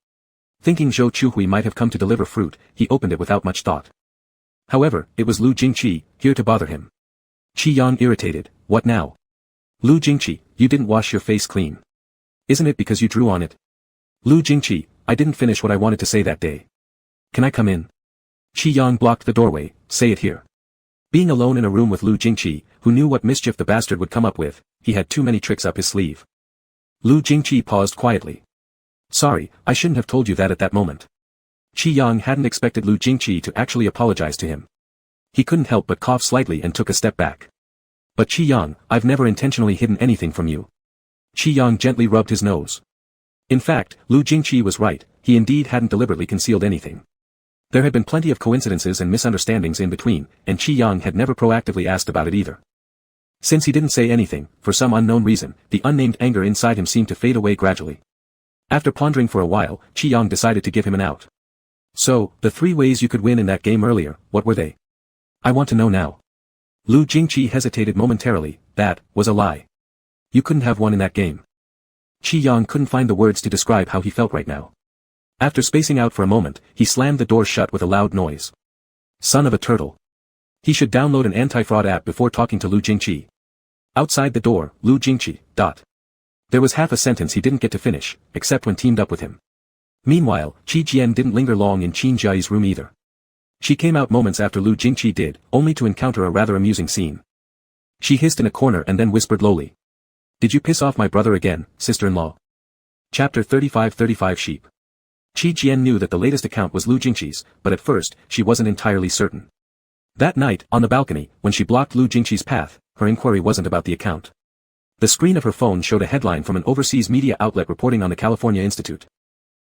Thinking Zhou Chuhui might have come to deliver fruit, he opened it without much thought. However, it was Lu Jingqi, here to bother him. Qi Yang irritated, what now? Lu Jingqi, you didn't wash your face clean. Isn't it because you drew on it? Lu Jingqi, I didn't finish what I wanted to say that day. Can I come in? Qi Yang blocked the doorway, say it here. Being alone in a room with Lu Jingqi, who knew what mischief the bastard would come up with, he had too many tricks up his sleeve. Lu Jingqi paused quietly. Sorry, I shouldn't have told you that at that moment. Qi Yang hadn't expected Lu Jingqi to actually apologize to him. He couldn't help but cough slightly and took a step back. But Qi Yang, I've never intentionally hidden anything from you. Qi Yang gently rubbed his nose. In fact, Lu Jingqi was right, he indeed hadn't deliberately concealed anything. There had been plenty of coincidences and misunderstandings in between, and Qi Yang had never proactively asked about it either. Since he didn't say anything, for some unknown reason, the unnamed anger inside him seemed to fade away gradually. After pondering for a while, Qi Yang decided to give him an out. So, the 3 ways you could win in that game earlier, what were they? I want to know now. Lu Jingqi hesitated momentarily, that was a lie. You couldn't have won in that game. Qi Yang couldn't find the words to describe how he felt right now. After spacing out for a moment, he slammed the door shut with a loud noise. Son of a turtle. He should download an anti-fraud app before talking to Lu Jingqi. Outside the door, Lu Jingqi, ... There was half a sentence he didn't get to finish, except when teamed up with him. Meanwhile, Qi Jian didn't linger long in Qin Jiayi's room either. She came out moments after Lu Jingqi did, only to encounter a rather amusing scene. She hissed in a corner and then whispered lowly. Did you piss off my brother again, sister-in-law? Chapter 35 Sheep. Qi Jian knew that the latest account was Lu Jingqi's, but at first, she wasn't entirely certain. That night, on the balcony, when she blocked Lu Jingqi's path, her inquiry wasn't about the account. The screen of her phone showed a headline from an overseas media outlet reporting on the California Institute.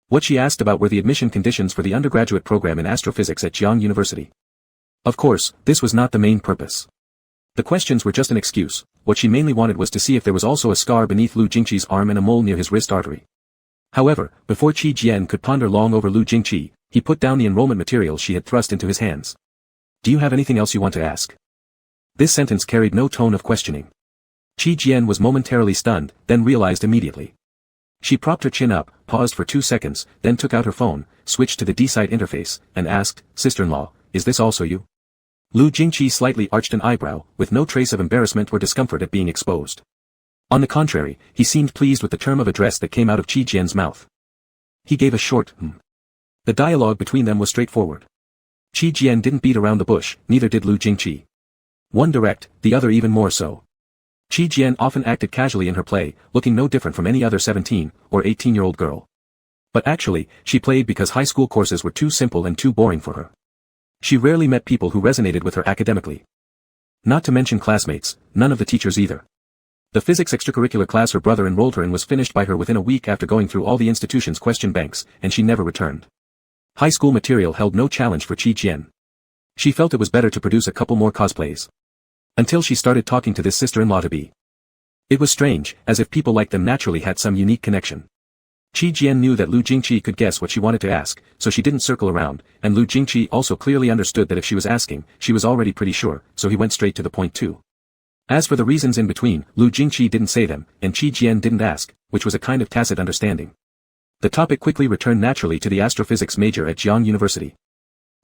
What she asked about were the admission conditions for the undergraduate program in astrophysics at Jiangcheng University. Of course, this was not the main purpose. The questions were just an excuse, what she mainly wanted was to see if there was also a scar beneath Lu Jingqi's arm and a mole near his wrist artery. However, before Qi Jian could ponder long over Lu Jingqi, he put down the enrollment material she had thrust into his hands. Do you have anything else you want to ask? This sentence carried no tone of questioning. Qi Jian was momentarily stunned, then realized immediately. She propped her chin up, paused for 2 seconds, then took out her phone, switched to the D-site interface, and asked, Sister-in-law, is this also you? Lu Jingqi slightly arched an eyebrow, with no trace of embarrassment or discomfort at being exposed. On the contrary, he seemed pleased with the term of address that came out of Qi Jian's mouth. He gave a short, The dialogue between them was straightforward. Qi Jian didn't beat around the bush, neither did Lu Jingqi. One direct, the other even more so. Qi Jian often acted casually in her play, looking no different from any other 17 or 18-year-old girl. But actually, she played because high school courses were too simple and too boring for her. She rarely met people who resonated with her academically. Not to mention classmates, none of the teachers either. The physics extracurricular class her brother enrolled her in was finished by her within a week after going through all the institution's question banks, and she never returned. High school material held no challenge for Qi Jian. She felt it was better to produce a couple more cosplays. Until she started talking to this sister-in-law-to-be. It was strange, as if people like them naturally had some unique connection. Qi Jian knew that Lu Jingqi could guess what she wanted to ask, so she didn't circle around, and Lu Jingqi also clearly understood that if she was asking, she was already pretty sure, so he went straight to the point too. As for the reasons in between, Lu Jingqi didn't say them, and Qi Jian didn't ask, which was a kind of tacit understanding. The topic quickly returned naturally to the astrophysics major at Jiangcheng University.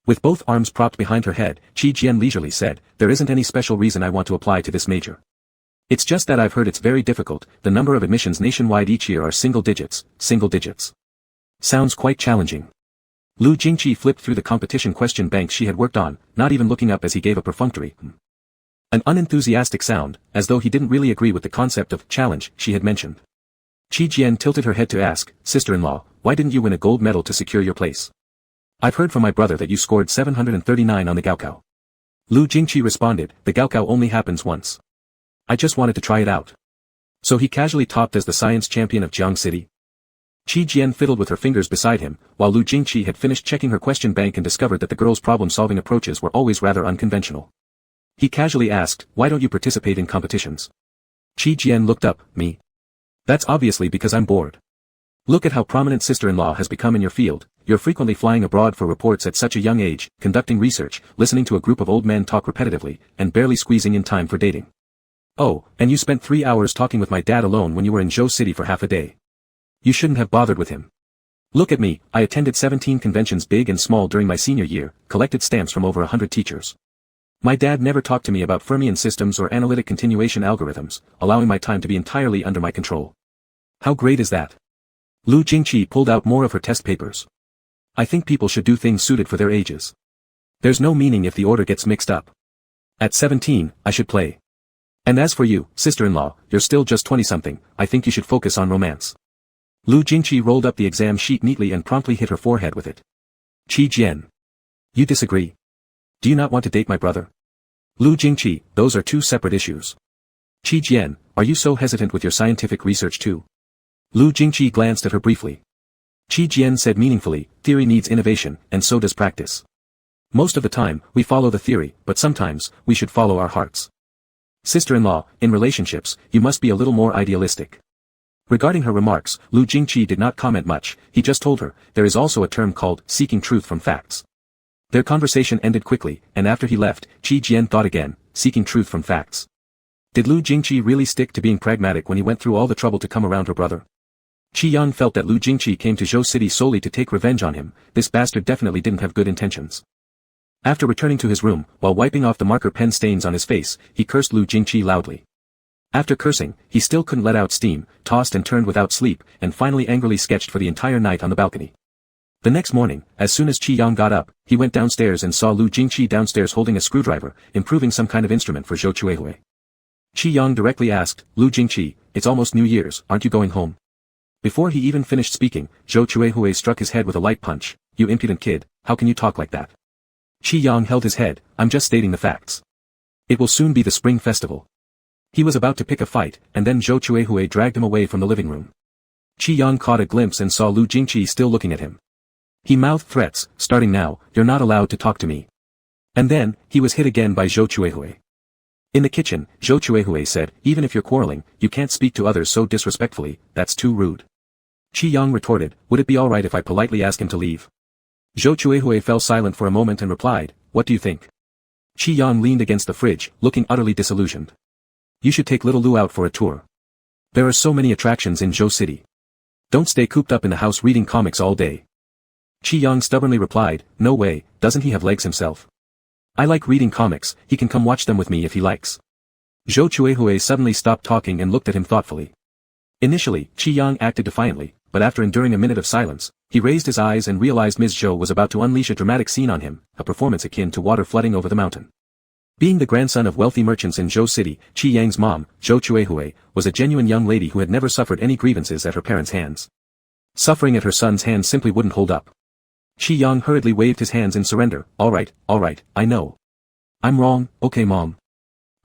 With both arms propped behind her head, Qi Jian leisurely said, "There isn't any special reason I want to apply to this major. It's just that I've heard it's very difficult, the number of admissions nationwide each year are single digits. Sounds quite challenging." Lu Jingqi flipped through the competition question bank she had worked on, not even looking up as he gave a perfunctory an unenthusiastic sound, as though he didn't really agree with the concept of challenge she had mentioned. Qi Jian tilted her head to ask, "Sister-in-law, why didn't you win a gold medal to secure your place? I've heard from my brother that you scored 739 on the Gaokao." Lu Jingqi responded, "The Gaokao only happens once. I just wanted to try it out." So he casually topped as the science champion of Jiangxi City. Qi Jian fiddled with her fingers beside him, while Lu Jingqi had finished checking her question bank and discovered that the girl's problem-solving approaches were always rather unconventional. He casually asked, "Why don't you participate in competitions?" Qi Jian looked up, "Me? That's obviously because I'm bored. Look at how prominent sister-in-law has become in your field, you're frequently flying abroad for reports at such a young age, conducting research, listening to a group of old men talk repetitively, and barely squeezing in time for dating. Oh, and you spent 3 hours talking with my dad alone when you were in Zhou City for half a day. You shouldn't have bothered with him. Look at me, I attended 17 conventions big and small during my senior year, collected stamps from over 100 teachers. My dad never talked to me about Fermion systems or analytic continuation algorithms, allowing my time to be entirely under my control. How great is that?" Lu Jingqi pulled out more of her test papers. "I think people should do things suited for their ages. There's no meaning if the order gets mixed up. At 17, I should play. And as for you, sister-in-law, you're still just 20-something, I think you should focus on romance." Lu Jingqi rolled up the exam sheet neatly and promptly hit her forehead with it. "Qi Jian. You disagree? Do you not want to date my brother?" "Lu Jingqi, those are two separate issues." "Qi Jian, are you so hesitant with your scientific research too?" Lu Jingqi glanced at her briefly. Qi Jian said meaningfully, "Theory needs innovation, and so does practice. Most of the time, we follow the theory, but sometimes, we should follow our hearts. Sister-in-law, in relationships, you must be a little more idealistic." Regarding her remarks, Lu Jingqi did not comment much, he just told her, there is also a term called seeking truth from facts. Their conversation ended quickly, and after he left, Qi Jian thought again, seeking truth from facts. Did Lu Jingqi really stick to being pragmatic when he went through all the trouble to come around her brother? Qi Yang felt that Lu Jingqi came to Zhou City solely to take revenge on him, this bastard definitely didn't have good intentions. After returning to his room, while wiping off the marker pen stains on his face, he cursed Lu Jingqi loudly. After cursing, he still couldn't let out steam, tossed and turned without sleep, and finally angrily sketched for the entire night on the balcony. The next morning, as soon as Qi Yang got up, he went downstairs and saw Lu Jingqi downstairs holding a screwdriver, improving some kind of instrument for Zhou Chuehui. Qi Yang directly asked, "Lu Jingqi, it's almost New Year's, aren't you going home?" Before he even finished speaking, Zhou Chuehui struck his head with a light punch. "You impudent kid, how can you talk like that?" Qi Yang held his head, "I'm just stating the facts. It will soon be the Spring Festival." He was about to pick a fight, and then Zhou Chuehui dragged him away from the living room. Qi Yang caught a glimpse and saw Lu Jingqi still looking at him. He mouthed threats, "Starting now, you're not allowed to talk to me." And then, he was hit again by Zhou Chuehui. In the kitchen, Zhou Chuehui said, "Even if you're quarreling, you can't speak to others so disrespectfully, that's too rude." Qi Yang retorted, "Would it be alright if I politely ask him to leave?" Zhou Chuehui fell silent for a moment and replied, "What do you think?" Qi Yang leaned against the fridge, looking utterly disillusioned. "You should take little Lu out for a tour. There are so many attractions in Zhou City. Don't stay cooped up in the house reading comics all day." Qi Yang stubbornly replied, "No way, doesn't he have legs himself? I like reading comics, he can come watch them with me if he likes." Zhou Chuehui suddenly stopped talking and looked at him thoughtfully. Initially, Qi Yang acted defiantly, but after enduring a minute of silence, he raised his eyes and realized Ms. Zhou was about to unleash a dramatic scene on him, a performance akin to water flooding over the mountain. Being the grandson of wealthy merchants in Zhou City, Qi Yang's mom, Zhou Chuehui, was a genuine young lady who had never suffered any grievances at her parents' hands. Suffering at her son's hands simply wouldn't hold up. Qi Yang hurriedly waved his hands in surrender. All right, I know. I'm wrong, okay mom.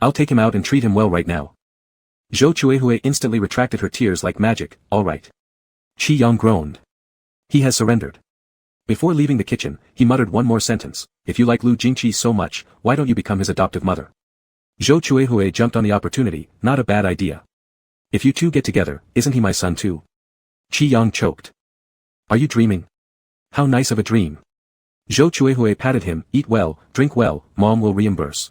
I'll take him out and treat him well right now." Zhou Chuehui instantly retracted her tears like magic. "All right." Qi Yang groaned. He has surrendered. Before leaving the kitchen, he muttered one more sentence, "If you like Lu Jingqi so much, why don't you become his adoptive mother?" Zhou Chuehui jumped on the opportunity, "Not a bad idea. If you two get together, isn't he my son too?" Qi Yang choked. Are you dreaming? How nice of a dream. Zhou Chuehui patted him. Eat well, drink well, mom will reimburse.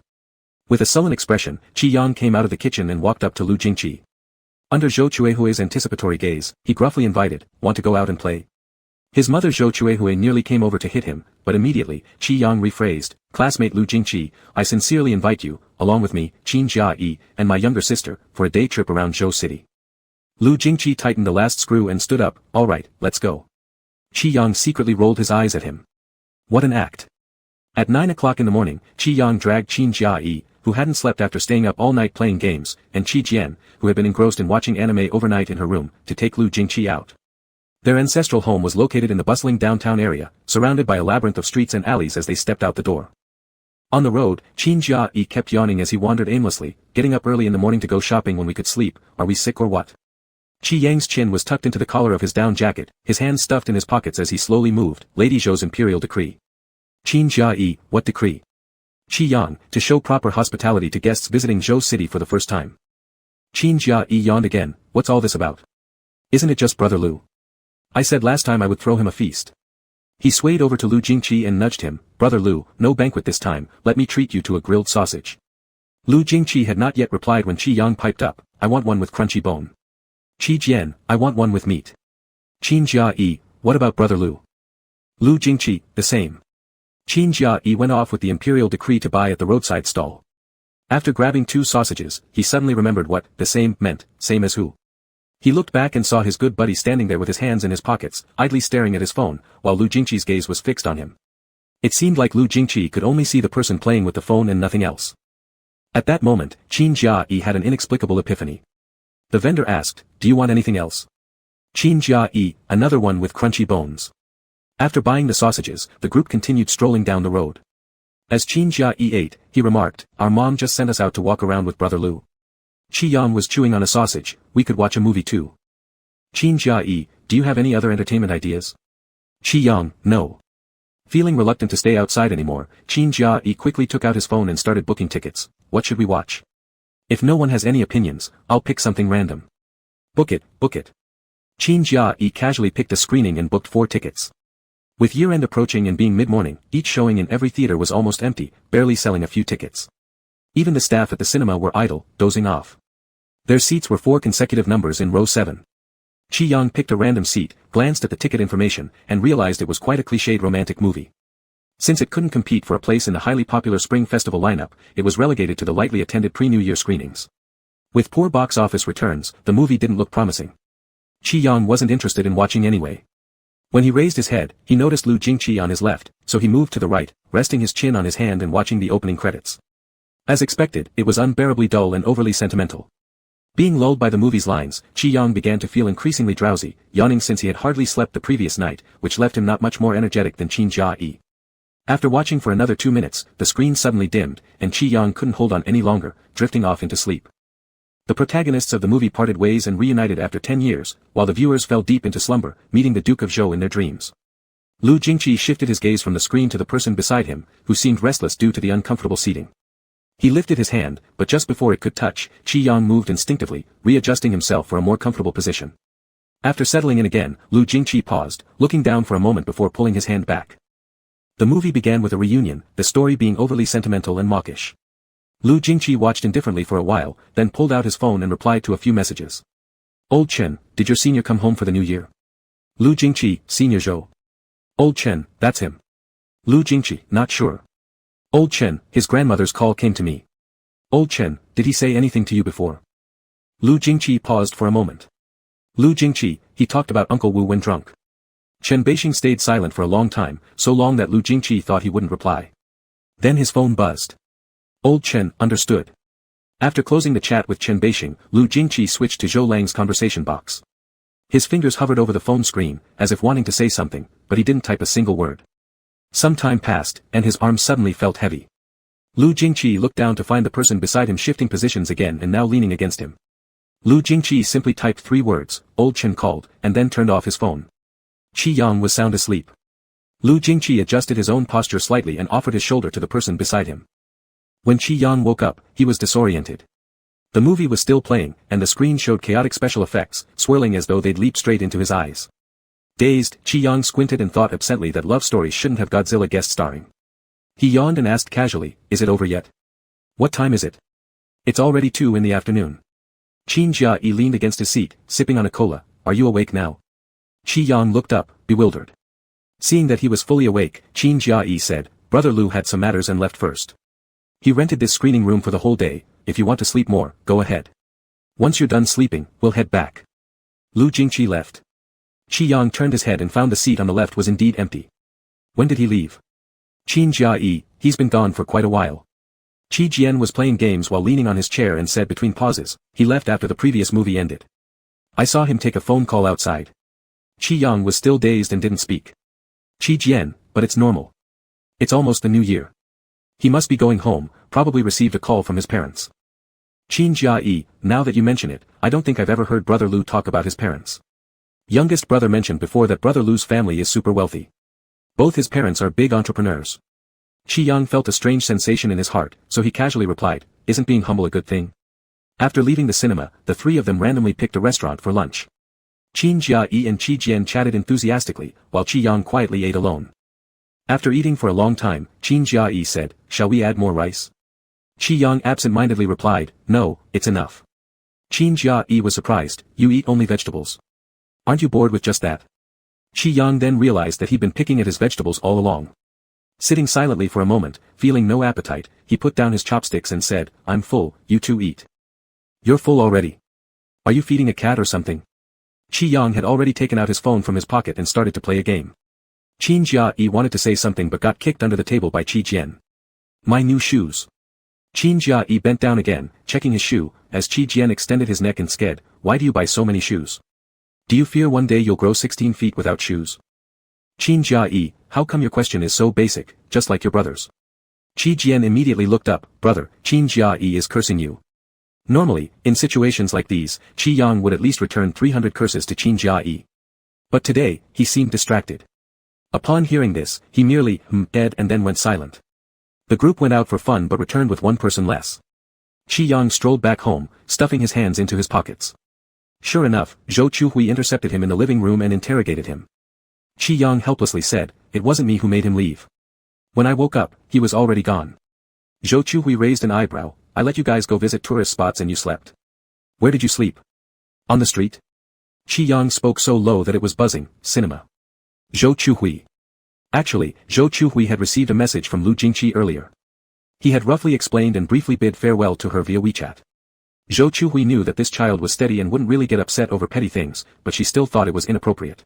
With a sullen expression, Qi Yang came out of the kitchen and walked up to Lu Jingqi. Under Zhou Chuehui's anticipatory gaze, he gruffly invited, want to go out and play? His mother Zhou Chuehui nearly came over to hit him, but immediately, Qi Yang rephrased, classmate Lu Jingqi, I sincerely invite you, along with me, Qin Jia-yi, and my younger sister, for a day trip around Zhou City. Lu Jingqi tightened the last screw and stood up, alright, let's go. Qi Yang secretly rolled his eyes at him. What an act. At 9 o'clock in the morning, Qi Yang dragged Qin Jia-yi, who hadn't slept after staying up all night playing games, and Qi Jian, who had been engrossed in watching anime overnight in her room, to take Lu Jingqi out. Their ancestral home was located in the bustling downtown area, surrounded by a labyrinth of streets and alleys as they stepped out the door. On the road, Qin Jia-yi kept yawning as he wandered aimlessly, getting up early in the morning to go shopping when we could sleep, are we sick or what? Qi Yang's chin was tucked into the collar of his down jacket, his hands stuffed in his pockets as he slowly moved, Lady Zhou's imperial decree. Qin Jia-yi, what decree? Qi Yang, to show proper hospitality to guests visiting Zhou City for the first time. Qin Jia-yi yawned again, what's all this about? Isn't it just Brother Lu? I said last time I would throw him a feast. He swayed over to Lu Jingqi and nudged him, Brother Lu, no banquet this time, let me treat you to a grilled sausage. Lu Jingqi had not yet replied when Qi Yang piped up, I want one with crunchy bone. Qi Jian, I want one with meat. Qin Jia-yi, what about Brother Lu? Lu Jingqi, the same. Qin Jia-yi went off with the imperial decree to buy at the roadside stall. After grabbing 2 sausages, he suddenly remembered what the same meant, same as who. He looked back and saw his good buddy standing there with his hands in his pockets, idly staring at his phone, while Lu Jingqi's gaze was fixed on him. It seemed like Lu Jingqi could only see the person playing with the phone and nothing else. At that moment, Qin Jia-yi had an inexplicable epiphany. The vendor asked, do you want anything else? Qin Jia-yi, another one with crunchy bones. After buying the sausages, the group continued strolling down the road. As Qin Jia-yi ate, he remarked, our mom just sent us out to walk around with Brother Lu. Qi Yang was chewing on a sausage, we could watch a movie too. Qin Jia-yi, do you have any other entertainment ideas? Qi Yang, no. Feeling reluctant to stay outside anymore, Qin Jia-yi quickly took out his phone and started booking tickets. What should we watch? If no one has any opinions, I'll pick something random. Book it, book it. Qin Jia-yi casually picked a screening and booked 4 tickets. With year-end approaching and being mid-morning, each showing in every theater was almost empty, barely selling a few tickets. Even the staff at the cinema were idle, dozing off. Their seats were 4 consecutive numbers in row 7. Qi Yang picked a random seat, glanced at the ticket information, and realized it was quite a cliched romantic movie. Since it couldn't compete for a place in the highly popular Spring Festival lineup, it was relegated to the lightly attended pre-New Year screenings. With poor box office returns, the movie didn't look promising. Qi Yang wasn't interested in watching anyway. When he raised his head, he noticed Lu Jingqi on his left, so he moved to the right, resting his chin on his hand and watching the opening credits. As expected, it was unbearably dull and overly sentimental. Being lulled by the movie's lines, Qi Yang began to feel increasingly drowsy, yawning since he had hardly slept the previous night, which left him not much more energetic than Qin Jia-yi. After watching for another 2 minutes, the screen suddenly dimmed, and Qi Yang couldn't hold on any longer, drifting off into sleep. The protagonists of the movie parted ways and reunited after 10 years, while the viewers fell deep into slumber, meeting the Duke of Zhou in their dreams. Lu Jingqi shifted his gaze from the screen to the person beside him, who seemed restless due to the uncomfortable seating. He lifted his hand, but just before it could touch, Qi Yang moved instinctively, readjusting himself for a more comfortable position. After settling in again, Lu Jingqi paused, looking down for a moment before pulling his hand back. The movie began with a reunion, the story being overly sentimental and mawkish. Lu Jingqi watched indifferently for a while, then pulled out his phone and replied to a few messages. Old Chen, did your senior come home for the new year? Lu Jingqi, Senior Zhou. Old Chen, that's him. Lu Jingqi, not sure. Old Chen, his grandmother's call came to me. Old Chen, did he say anything to you before? Lu Jingqi paused for a moment. Lu Jingqi, he talked about Uncle Wu when drunk. Chen Beixing stayed silent for a long time, so long that Lu Jingqi thought he wouldn't reply. Then his phone buzzed. Old Chen, understood. After closing the chat with Chen Beixing, Lu Jingqi switched to Zhou Lang's conversation box. His fingers hovered over the phone screen, as if wanting to say something, but he didn't type a single word. Some time passed, and his arm suddenly felt heavy. Lu Jingqi looked down to find the person beside him shifting positions again and now leaning against him. Lu Jingqi simply typed 3 words, Old Chen called, and then turned off his phone. Qi Yang was sound asleep. Lu Jingqi adjusted his own posture slightly and offered his shoulder to the person beside him. When Qi Yang woke up, he was disoriented. The movie was still playing, and the screen showed chaotic special effects, swirling as though they'd leap straight into his eyes. Dazed, Chi-Yang squinted and thought absently that love stories shouldn't have Godzilla guest starring. He yawned and asked casually, "Is it over yet? What time is it?" "It's already 2 in the afternoon." Qin Jia-yi leaned against his seat, sipping on a cola. "Are you awake now?" Chi-Yang looked up, bewildered. Seeing that he was fully awake, Qin Jia-yi said, "Brother Lu had some matters and left first. He rented this screening room for the whole day. If you want to sleep more, go ahead. Once you're done sleeping, we'll head back." Lu Jingqi left. Chi-Yang turned his head and found the seat on the left was indeed empty. "When did he leave?" "Qin Jia-yi, he's been gone for quite a while." Qi Jian was playing games while leaning on his chair and said between pauses, "He left after the previous movie ended. I saw him take a phone call outside." Chi-Yang was still dazed and didn't speak. "Qi Jian, but it's normal. It's almost the new year. He must be going home, probably received a call from his parents." "Qin Jia-yi, now that you mention it, I don't think I've ever heard Brother Lu talk about his parents. Youngest brother mentioned before that Brother Lu's family is super wealthy. Both his parents are big entrepreneurs." Chi-Yang felt a strange sensation in his heart, so he casually replied, "Isn't being humble a good thing?" After leaving the cinema, the three of them randomly picked a restaurant for lunch. Qin Jia-yi and Qi Jian chatted enthusiastically, while Chi-Yang quietly ate alone. After eating for a long time, Qin Jia-yi said, "Shall we add more rice?" Chi-Yang absent-mindedly replied, "No, it's enough." Qin Jia-yi was surprised, "You eat only vegetables. Aren't you bored with just that?" Chi-Yang then realized that he'd been picking at his vegetables all along. Sitting silently for a moment, feeling no appetite, he put down his chopsticks and said, "I'm full, you two eat." "You're full already. Are you feeding a cat or something?" Chi-Yang had already taken out his phone from his pocket and started to play a game. Qin Jia-yi wanted to say something but got kicked under the table by Qi Jian. "My new shoes." Qin Jia-yi bent down again, checking his shoe, as Qi Jian extended his neck and said, "Why do you buy so many shoes? Do you fear one day you'll grow 16 feet without shoes?" "Qin Jia-yi, how come your question is so basic, just like your brother's?" Qi Jian immediately looked up, "Brother, Qin Jia-yi is cursing you." Normally, in situations like these, Qi Yang would at least return 300 curses to Qin Jia-yi. But today, he seemed distracted. Upon hearing this, he merely "ed" and then went silent. The group went out for fun but returned with one person less. Qi Yang strolled back home, stuffing his hands into his pockets. Sure enough, Zhou Chuhui intercepted him in the living room and interrogated him. Qi Yang helplessly said, "It wasn't me who made him leave. When I woke up, he was already gone." Zhou Chuhui raised an eyebrow, "I let you guys go visit tourist spots and you slept. Where did you sleep? On the street?" Qi Yang spoke so low that it was buzzing, "Cinema." Zhou Chuhui. Actually, Zhou Chuhui had received a message from Lu Jingqi earlier. He had roughly explained and briefly bid farewell to her via WeChat. Zhou Chuhui knew that this child was steady and wouldn't really get upset over petty things, but she still thought it was inappropriate.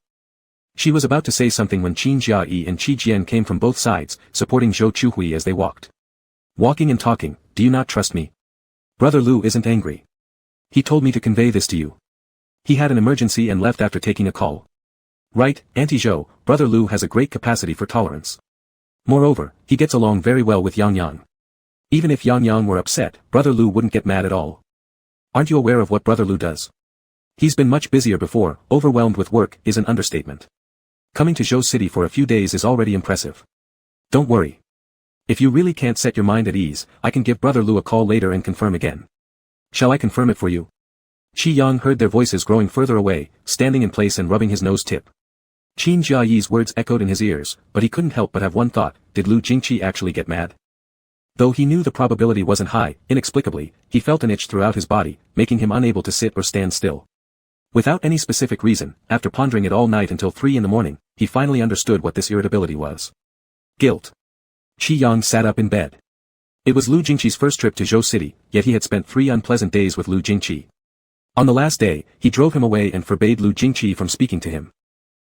She was about to say something when Qin Jia-yi and Qi Jian came from both sides, supporting Zhou Chuhui as they walked. "Walking and talking, do you not trust me? Brother Lu isn't angry. He told me to convey this to you. He had an emergency and left after taking a call. Right, Auntie Zhou, Brother Lu has a great capacity for tolerance. Moreover, he gets along very well with Yang Yang. Even if Yang Yang were upset, Brother Lu wouldn't get mad at all. Aren't you aware of what Brother Lu does? He's been much busier before, overwhelmed with work is an understatement. Coming to Zhou City for a few days is already impressive. Don't worry. If you really can't set your mind at ease, I can give Brother Lu a call later and confirm again. Shall I confirm it for you?" Qi Yang heard their voices growing further away, standing in place and rubbing his nose tip. Qin Jia-yi's words echoed in his ears, but he couldn't help but have one thought, did Lu Jingqi actually get mad? Though he knew the probability wasn't high, inexplicably, he felt an itch throughout his body, making him unable to sit or stand still. Without any specific reason, after pondering it all night until 3 in the morning, he finally understood what this irritability was. Guilt. Qi Yang sat up in bed. It was Lu Jingqi's first trip to Zhou City, yet he had spent 3 unpleasant days with Lu Jingqi. On the last day, he drove him away and forbade Lu Jingqi from speaking to him.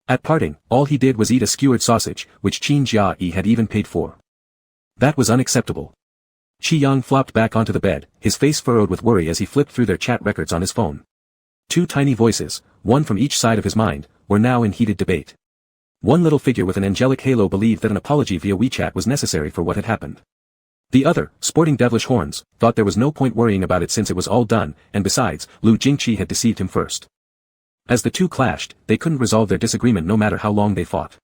At parting, all he did was eat a skewered sausage, which Qin Jia-yi had even paid for. That was unacceptable. Qi Yang flopped back onto the bed, his face furrowed with worry as he flipped through their chat records on his phone. 2 tiny voices, one from each side of his mind, were now in heated debate. One little figure with an angelic halo believed that an apology via WeChat was necessary for what had happened. The other, sporting devilish horns, thought there was no point worrying about it since it was all done, and besides, Lu Jingqi had deceived him first. As the two clashed, they couldn't resolve their disagreement no matter how long they fought.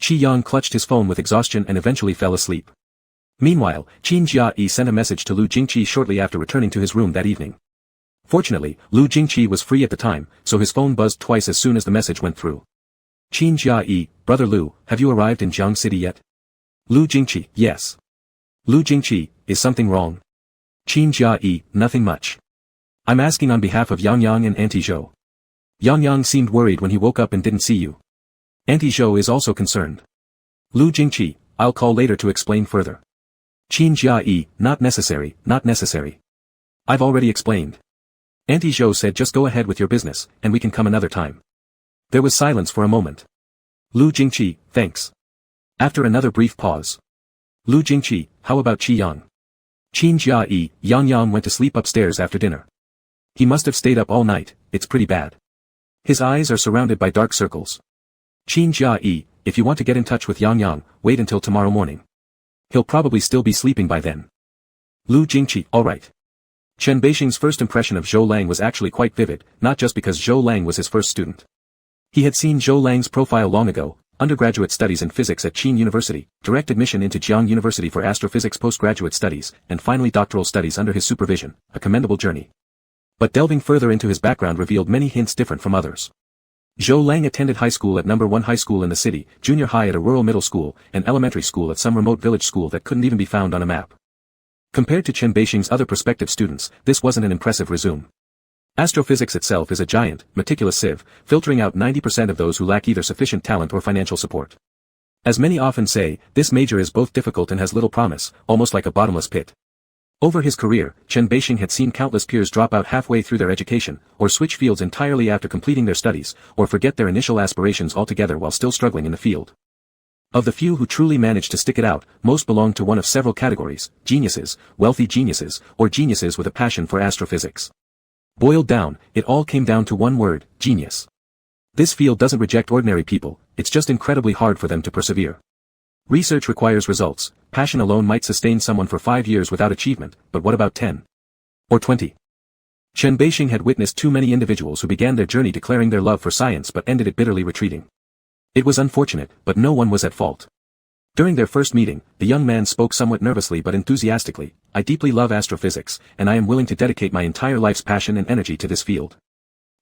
Qi Yang clutched his phone with exhaustion and eventually fell asleep. Meanwhile, Qin Jia-yi sent a message to Lu Jingqi shortly after returning to his room that evening. Fortunately, Lu Jingqi was free at the time, so his phone buzzed twice as soon as the message went through. Qin Jia-yi, Brother Lu, have you arrived in Jiang City yet? Lu Jingqi, yes. Lu Jingqi, is something wrong? Qin Jia-yi, nothing much. I'm asking on behalf of Yang Yang and Auntie Zhou. Yang Yang seemed worried when he woke up and didn't see you. Auntie Zhou is also concerned. Lu Jingqi, I'll call later to explain further. Qin Jia-yi, not necessary, not necessary. I've already explained. Auntie Zhou said just go ahead with your business, and we can come another time. There was silence for a moment. Lu Jingqi, thanks. After another brief pause. Lu Jingqi, how about Qi Yang? Qin Jia-yi, Yang Yang went to sleep upstairs after dinner. He must have stayed up all night, it's pretty bad. His eyes are surrounded by dark circles. Qin Jia-yi, if you want to get in touch with Yang Yang, wait until tomorrow morning. He'll probably still be sleeping by then. Lu Jingqi, alright. Chen Beixing's first impression of Zhou Lang was actually quite vivid, not just because Zhou Lang was his first student. He had seen Zhou Lang's profile long ago, undergraduate studies in physics at Jiangcheng University, direct admission into Jiangcheng University for astrophysics postgraduate studies, and finally doctoral studies under his supervision, a commendable journey. But delving further into his background revealed many hints different from others. Zhou Lang attended high school at No. 1 high school in the city, junior high at a rural middle school, and elementary school at some remote village school that couldn't even be found on a map. Compared to Chen Beixing's other prospective students, this wasn't an impressive resume. Astrophysics itself is a giant, meticulous sieve, filtering out 90% of those who lack either sufficient talent or financial support. As many often say, this major is both difficult and has little promise, almost like a bottomless pit. Over his career, Chen Beixing had seen countless peers drop out halfway through their education, or switch fields entirely after completing their studies, or forget their initial aspirations altogether while still struggling in the field. Of the few who truly managed to stick it out, most belonged to one of several categories: geniuses, wealthy geniuses, or geniuses with a passion for astrophysics. Boiled down, it all came down to one word: genius. This field doesn't reject ordinary people, it's just incredibly hard for them to persevere. Research requires results. Passion alone might sustain someone for 5 years without achievement, but what about 10? Or 20? Chen Beixing had witnessed too many individuals who began their journey declaring their love for science but ended it bitterly retreating. It was unfortunate, but no one was at fault. During their first meeting, the young man spoke somewhat nervously but enthusiastically. I deeply love astrophysics, and I am willing to dedicate my entire life's passion and energy to this field.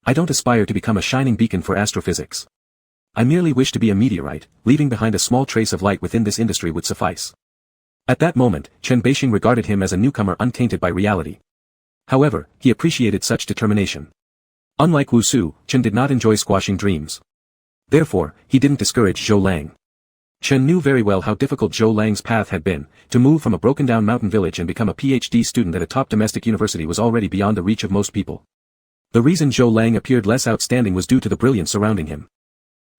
I don't aspire to become a shining beacon for astrophysics. I merely wish to be a meteorite, leaving behind a small trace of light within this industry would suffice. At that moment, Chen Beixing regarded him as a newcomer untainted by reality. However, he appreciated such determination. Unlike Wu Su, Chen did not enjoy squashing dreams. Therefore, he didn't discourage Zhou Lang. Chen knew very well how difficult Zhou Lang's path had been. To move from a broken-down mountain village and become a PhD student at a top domestic university was already beyond the reach of most people. The reason Zhou Lang appeared less outstanding was due to the brilliance surrounding him.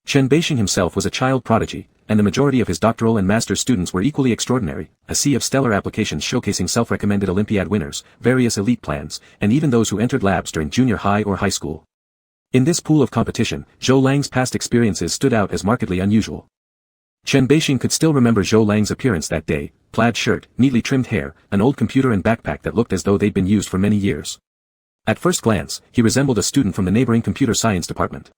Chen Beixing himself was a child prodigy, and the majority of his doctoral and master's students were equally extraordinary, a sea of stellar applications showcasing self-recommended Olympiad winners, various elite plans, and even those who entered labs during junior high or high school. In this pool of competition, Zhou Lang's past experiences stood out as markedly unusual. Chen Beixing could still remember Zhou Lang's appearance that day: plaid shirt, neatly trimmed hair, an old computer and backpack that looked as though they'd been used for many years. At first glance, he resembled a student from the neighboring computer science department.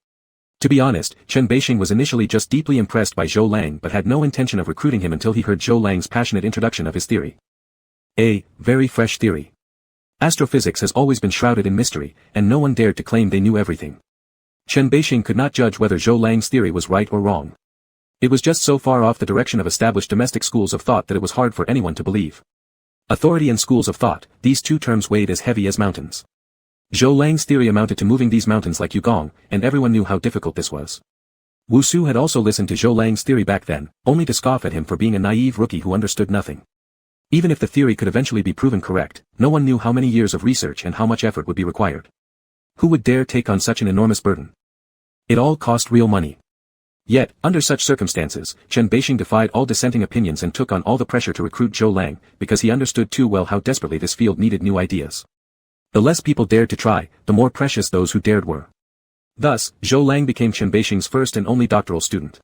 To be honest, Chen Beixing was initially just deeply impressed by Zhou Lang but had no intention of recruiting him until he heard Zhou Lang's passionate introduction of his theory. A very fresh theory. Astrophysics has always been shrouded in mystery, and no one dared to claim they knew everything. Chen Beixing could not judge whether Zhou Lang's theory was right or wrong. It was just so far off the direction of established domestic schools of thought that it was hard for anyone to believe. Authority and schools of thought, these two terms weighed as heavy as mountains. Zhou Lang's theory amounted to moving these mountains like Yugong, and everyone knew how difficult this was. Wu Su had also listened to Zhou Lang's theory back then, only to scoff at him for being a naive rookie who understood nothing. Even if the theory could eventually be proven correct, no one knew how many years of research and how much effort would be required. Who would dare take on such an enormous burden? It all cost real money. Yet, under such circumstances, Chen Beixing defied all dissenting opinions and took on all the pressure to recruit Zhou Lang, because he understood too well how desperately this field needed new ideas. The less people dared to try, the more precious those who dared were. Thus, Zhou Lang became Chen Beixing's first and only doctoral student.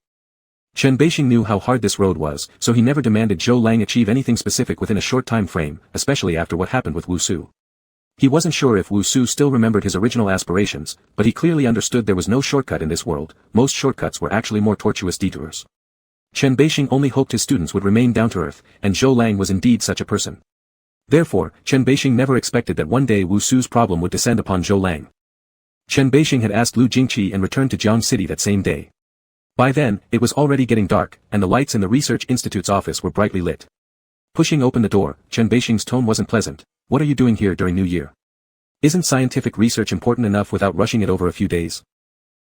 Chen Beixing knew how hard this road was, so he never demanded Zhou Lang achieve anything specific within a short time frame, especially after what happened with Wu Su. He wasn't sure if Wu Su still remembered his original aspirations, but he clearly understood there was no shortcut in this world. Most shortcuts were actually more tortuous detours. Chen Beixing only hoped his students would remain down to earth, and Zhou Lang was indeed such a person. Therefore, Chen Beixing never expected that one day Wu Su's problem would descend upon Zhou Lang. Chen Beixing had asked Lu Jingqi and returned to Jiangcheng City that same day. By then, it was already getting dark, and the lights in the Research Institute's office were brightly lit. Pushing open the door, Chen Beixing's tone wasn't pleasant. What are you doing here during New Year? Isn't scientific research important enough without rushing it over a few days?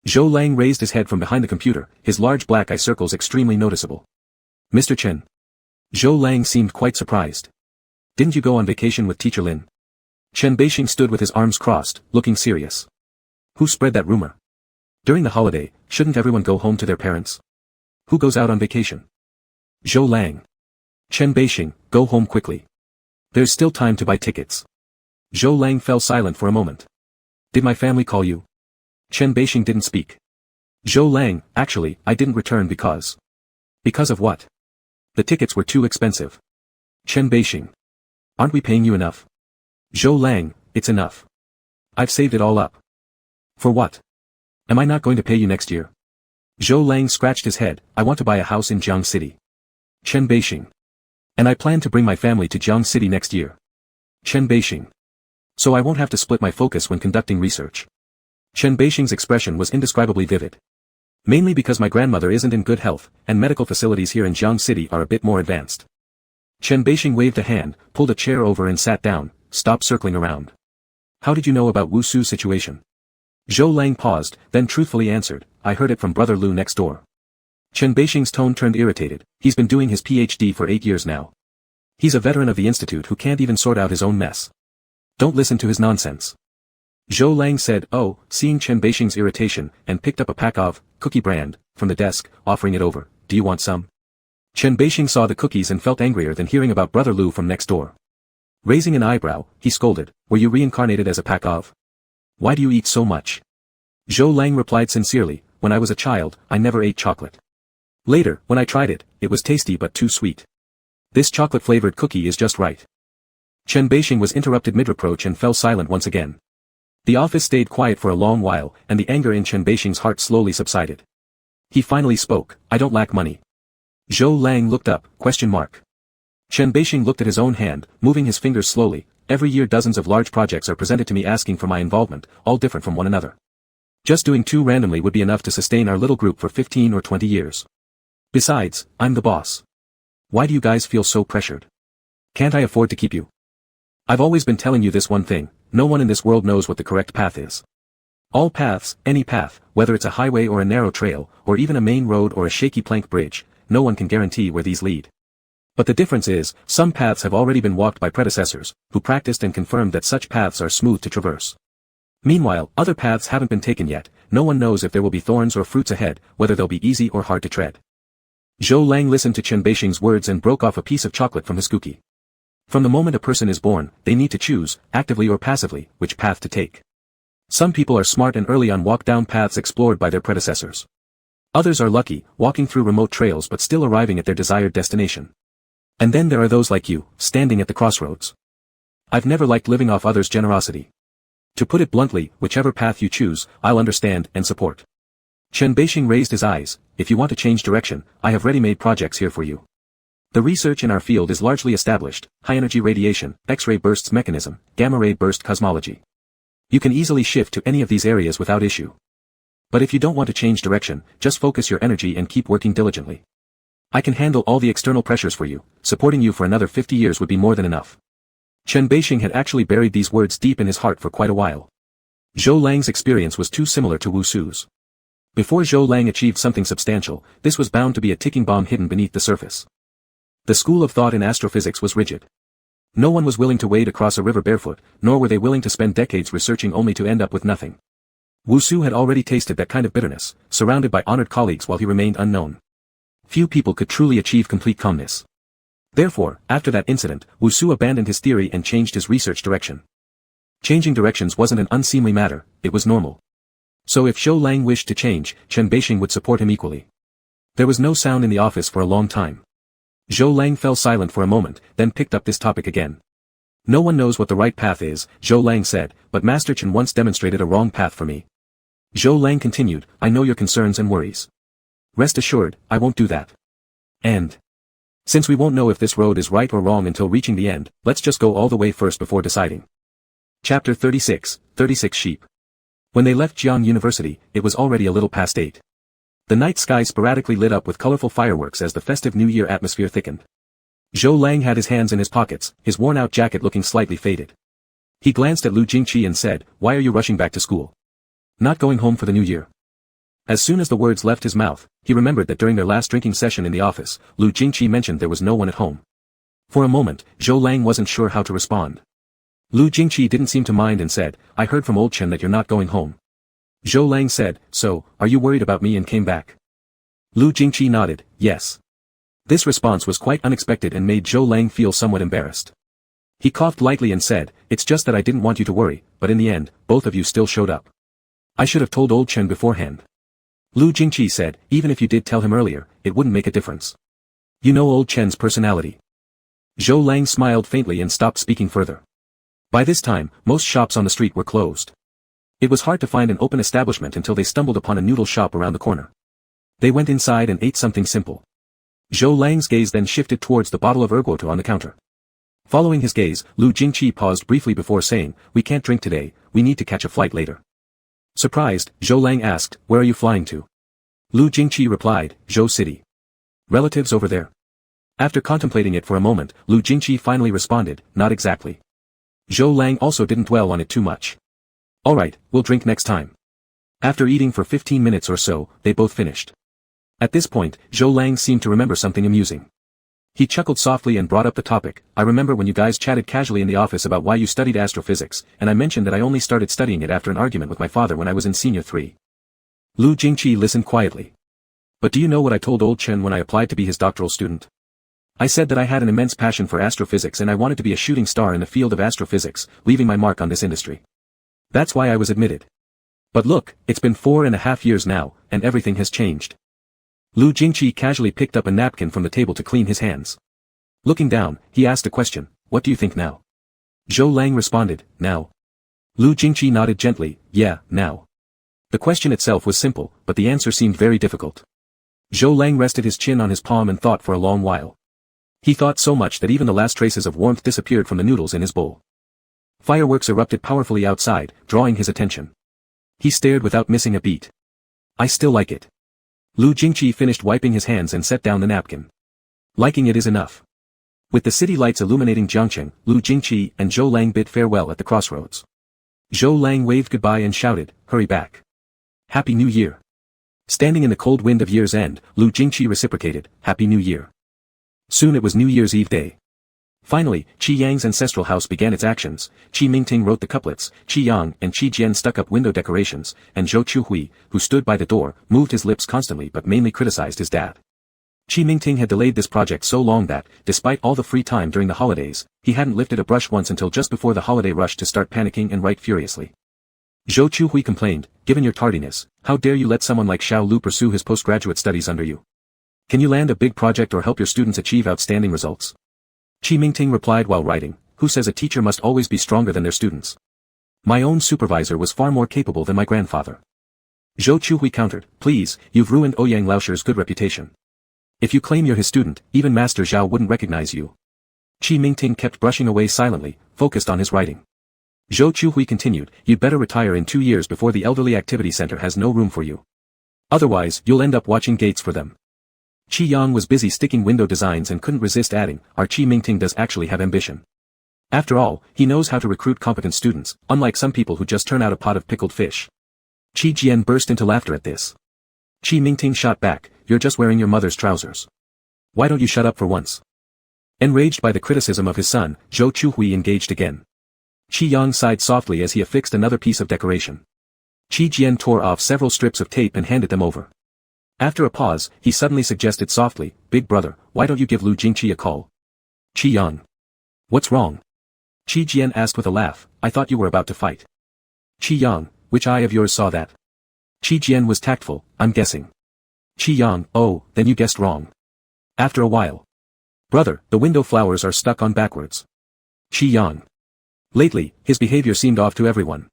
Zhou Lang raised his head from behind the computer, his large black eye circles extremely noticeable. Mr. Chen. Zhou Lang seemed quite surprised. Didn't you go on vacation with Teacher Lin? Chen Beixing stood with his arms crossed, looking serious. Who spread that rumor? During the holiday, shouldn't everyone go home to their parents? Who goes out on vacation? Zhou Lang. Chen Beixing, go home quickly. There's still time to buy tickets. Zhou Lang fell silent for a moment. Did my family call you? Chen Beixing didn't speak. Zhou Lang, actually, I didn't return because. Because of what? The tickets were too expensive. Chen Beixing. Aren't we paying you enough? Zhou Lang, it's enough. I've saved it all up. For what? Am I not going to pay you next year? Zhou Lang scratched his head. I want to buy a house in Jiangcheng City. Chen Beixing. And I plan to bring my family to Jiangcheng City next year. Chen Beixing. So I won't have to split my focus when conducting research. Chen Beixing's expression was indescribably vivid. Mainly because my grandmother isn't in good health, and medical facilities here in Jiangcheng City are a bit more advanced. Chen Beixing waved a hand, pulled a chair over and sat down, stopped circling around. How did you know about Wu Su's situation? Zhou Lang paused, then truthfully answered, I heard it from Brother Lu next door. Chen Beixing's tone turned irritated. He's been doing his PhD for 8 years now. He's a veteran of the institute who can't even sort out his own mess. Don't listen to his nonsense. Zhou Lang said, oh, seeing Chen Beixing's irritation, and picked up a pack of cookie brand from the desk, offering it over. Do you want some? Chen Beixing saw the cookies and felt angrier than hearing about Brother Lu from next door. Raising an eyebrow, he scolded, were you reincarnated as a pack of? Why do you eat so much? Zhou Lang replied sincerely, when I was a child, I never ate chocolate. Later, when I tried it, it was tasty but too sweet. This chocolate-flavored cookie is just right. Chen Beixing was interrupted mid-reproach and fell silent once again. The office stayed quiet for a long while, and the anger in Chen Beixing's heart slowly subsided. He finally spoke, I don't lack money. Zhou Lang looked up, question mark. Chen Beixing looked at his own hand, moving his fingers slowly. Every year dozens of large projects are presented to me asking for my involvement, all different from one another. Just doing 2 randomly would be enough to sustain our little group for 15 or 20 years. Besides, I'm the boss. Why do you guys feel so pressured? Can't I afford to keep you? I've always been telling you this one thing, no one in this world knows what the correct path is. All paths, any path, whether it's a highway or a narrow trail, or even a main road or a shaky plank bridge, no one can guarantee where these lead. But the difference is, some paths have already been walked by predecessors, who practiced and confirmed that such paths are smooth to traverse. Meanwhile, other paths haven't been taken yet, no one knows if there will be thorns or fruits ahead, whether they'll be easy or hard to tread. Zhou Lang listened to Chen Beixing's words and broke off a piece of chocolate from his cookie. From the moment a person is born, they need to choose, actively or passively, which path to take. Some people are smart and early on walk down paths explored by their predecessors. Others are lucky, walking through remote trails but still arriving at their desired destination. And then there are those like you, standing at the crossroads. I've never liked living off others' generosity. To put it bluntly, whichever path you choose, I'll understand and support. Chen Beixing raised his eyes, if you want to change direction, I have ready-made projects here for you. The research in our field is largely established, high-energy radiation, X-ray bursts mechanism, gamma-ray burst cosmology. You can easily shift to any of these areas without issue. But if you don't want to change direction, just focus your energy and keep working diligently. I can handle all the external pressures for you, supporting you for another 50 years would be more than enough. Chen Beixing had actually buried these words deep in his heart for quite a while. Zhou Lang's experience was too similar to Wu Su's. Before Zhou Lang achieved something substantial, this was bound to be a ticking bomb hidden beneath the surface. The school of thought in astrophysics was rigid. No one was willing to wade across a river barefoot, nor were they willing to spend decades researching only to end up with nothing. Wu Su had already tasted that kind of bitterness, surrounded by honored colleagues while he remained unknown. Few people could truly achieve complete calmness. Therefore, after that incident, Wu Su abandoned his theory and changed his research direction. Changing directions wasn't an unseemly matter, it was normal. So if Zhou Lang wished to change, Chen Beixing would support him equally. There was no sound in the office for a long time. Zhou Lang fell silent for a moment, then picked up this topic again. No one knows what the right path is, Zhou Lang said, but Master Chen once demonstrated a wrong path for me. Zhou Lang continued, I know your concerns and worries. Rest assured, I won't do that. And Since we won't know if this road is right or wrong until reaching the end, let's just go all the way first before deciding. Chapter 36, 36 Sheep. When they left Jiangcheng University, it was already a little past 8. The night sky sporadically lit up with colorful fireworks as the festive New Year atmosphere thickened. Zhou Lang had his hands in his pockets, his worn-out jacket looking slightly faded. He glanced at Lu Jingqi and said, "Why are you rushing back to school? Not going home for the New Year?" As soon as the words left his mouth, he remembered that during their last drinking session in the office, Lu Jingqi mentioned there was no one at home. For a moment, Zhou Lang wasn't sure how to respond. Lu Jingqi didn't seem to mind and said, "I heard from old Chen that you're not going home." Zhou Lang said, "So, are you worried about me and came back?" Lu Jingqi nodded, "Yes." This response was quite unexpected and made Zhou Lang feel somewhat embarrassed. He coughed lightly and said, "It's just that I didn't want you to worry, but in the end, both of you still showed up. I should have told old Chen beforehand." Lu Jingqi said, "Even if you did tell him earlier, it wouldn't make a difference. You know old Chen's personality." Zhou Lang smiled faintly and stopped speaking further. By this time, most shops on the street were closed. It was hard to find an open establishment until they stumbled upon a noodle shop around the corner. They went inside and ate something simple. Zhou Lang's gaze then shifted towards the bottle of ergoto on the counter. Following his gaze, Lu Jingqi paused briefly before saying, "We can't drink today, we need to catch a flight later." Surprised, Zhou Lang asked, "Where are you flying to?" Lu Jingqi replied, "Zhou City." "Relatives over there?" After contemplating it for a moment, Lu Jingqi finally responded, "Not exactly." Zhou Lang also didn't dwell on it too much. "Alright, we'll drink next time." After eating for 15 minutes or so, they both finished. At this point, Zhou Lang seemed to remember something amusing. He chuckled softly and brought up the topic, "I remember when you guys chatted casually in the office about why you studied astrophysics, and I mentioned that I only started studying it after an argument with my father when I was in senior 3. Lu Jingqi listened quietly. "But do you know what I told old Chen when I applied to be his doctoral student? I said that I had an immense passion for astrophysics and I wanted to be a shooting star in the field of astrophysics, leaving my mark on this industry. That's why I was admitted. But look, it's been 4.5 years now, and everything has changed." Lu Jingqi casually picked up a napkin from the table to clean his hands. Looking down, he asked a question, "What do you think now?" Zhou Lang responded, "Now." Lu Jingqi nodded gently, "Yeah, now." The question itself was simple, but the answer seemed very difficult. Zhou Lang rested his chin on his palm and thought for a long while. He thought so much that even the last traces of warmth disappeared from the noodles in his bowl. Fireworks erupted powerfully outside, drawing his attention. He stared without missing a beat. "I still like it." Lu Jingqi finished wiping his hands and set down the napkin. "Liking it is enough." With the city lights illuminating Jiangcheng, Lu Jingqi and Zhou Lang bid farewell at the crossroads. Zhou Lang waved goodbye and shouted, "Hurry back. Happy New Year." Standing in the cold wind of year's end, Lu Jingqi reciprocated, "Happy New Year." Soon it was New Year's Eve day. Finally, Qi Yang's ancestral house began its actions. Qi Mingting wrote the couplets, Qi Yang and Qi Jian stuck up window decorations, and Zhou Chuhui, who stood by the door, moved his lips constantly but mainly criticized his dad. Qi Mingting had delayed this project so long that, despite all the free time during the holidays, he hadn't lifted a brush once until just before the holiday rush to start panicking and write furiously. Zhou Chuhui complained, "Given your tardiness, how dare you let someone like Xiao Lu pursue his postgraduate studies under you? Can you land a big project or help your students achieve outstanding results?" Qi Mingting replied while writing, "Who says a teacher must always be stronger than their students? My own supervisor was far more capable than my grandfather." Zhou Chuhui countered, "Please, you've ruined Ouyang Laoshir's good reputation. If you claim you're his student, even Master Zhao wouldn't recognize you." Qi Mingting kept brushing away silently, focused on his writing. Zhou Chuhui continued, "You'd better retire in 2 years before the Elderly Activity Center has no room for you. Otherwise, you'll end up watching gates for them." Qi Yang was busy sticking window designs and couldn't resist adding, "Our Qi Mingting does actually have ambition. After all, he knows how to recruit competent students, unlike some people who just turn out a pot of pickled fish." Qi Jian burst into laughter at this. Qi Mingting shot back, "You're just wearing your mother's trousers. Why don't you shut up for once?" Enraged by the criticism of his son, Zhou Chuhui engaged again. Qi Yang sighed softly as he affixed another piece of decoration. Qi Jian tore off several strips of tape and handed them over. After a pause, he suddenly suggested softly, "Big brother, why don't you give Lu Jingqi a call?" "Qi Yang. What's wrong?" Qi Jian asked with a laugh, "I thought you were about to fight." "Qi Yang, which eye of yours saw that?" Qi Jian was tactful, "I'm guessing." Qi Yang, "Oh, then you guessed wrong." After a while. "Brother, the window flowers are stuck on backwards." Qi Yang. Lately, his behavior seemed off to everyone.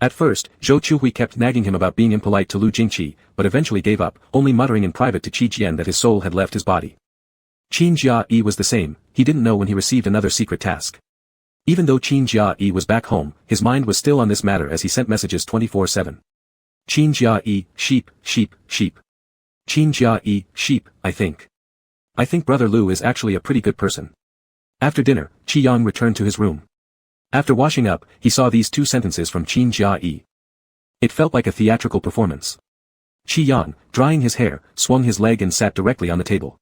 At first, Zhou Chuhui kept nagging him about being impolite to Lu Jingqi, but eventually gave up, only muttering in private to Qi Jian that his soul had left his body. Qin Jia-yi was the same, he didn't know when he received another secret task. Even though Qin Jia-yi was back home, his mind was still on this matter as he sent messages 24/7. Qin Jia-yi, sheep, sheep, sheep. Qin Jia-yi, sheep, I think. I think Brother Lu is actually a pretty good person. After dinner, Qi Yang returned to his room. After washing up, he saw these two sentences from Qin Jia-yi. It felt like a theatrical performance. Qi Yang, drying his hair, swung his leg and sat directly on the table.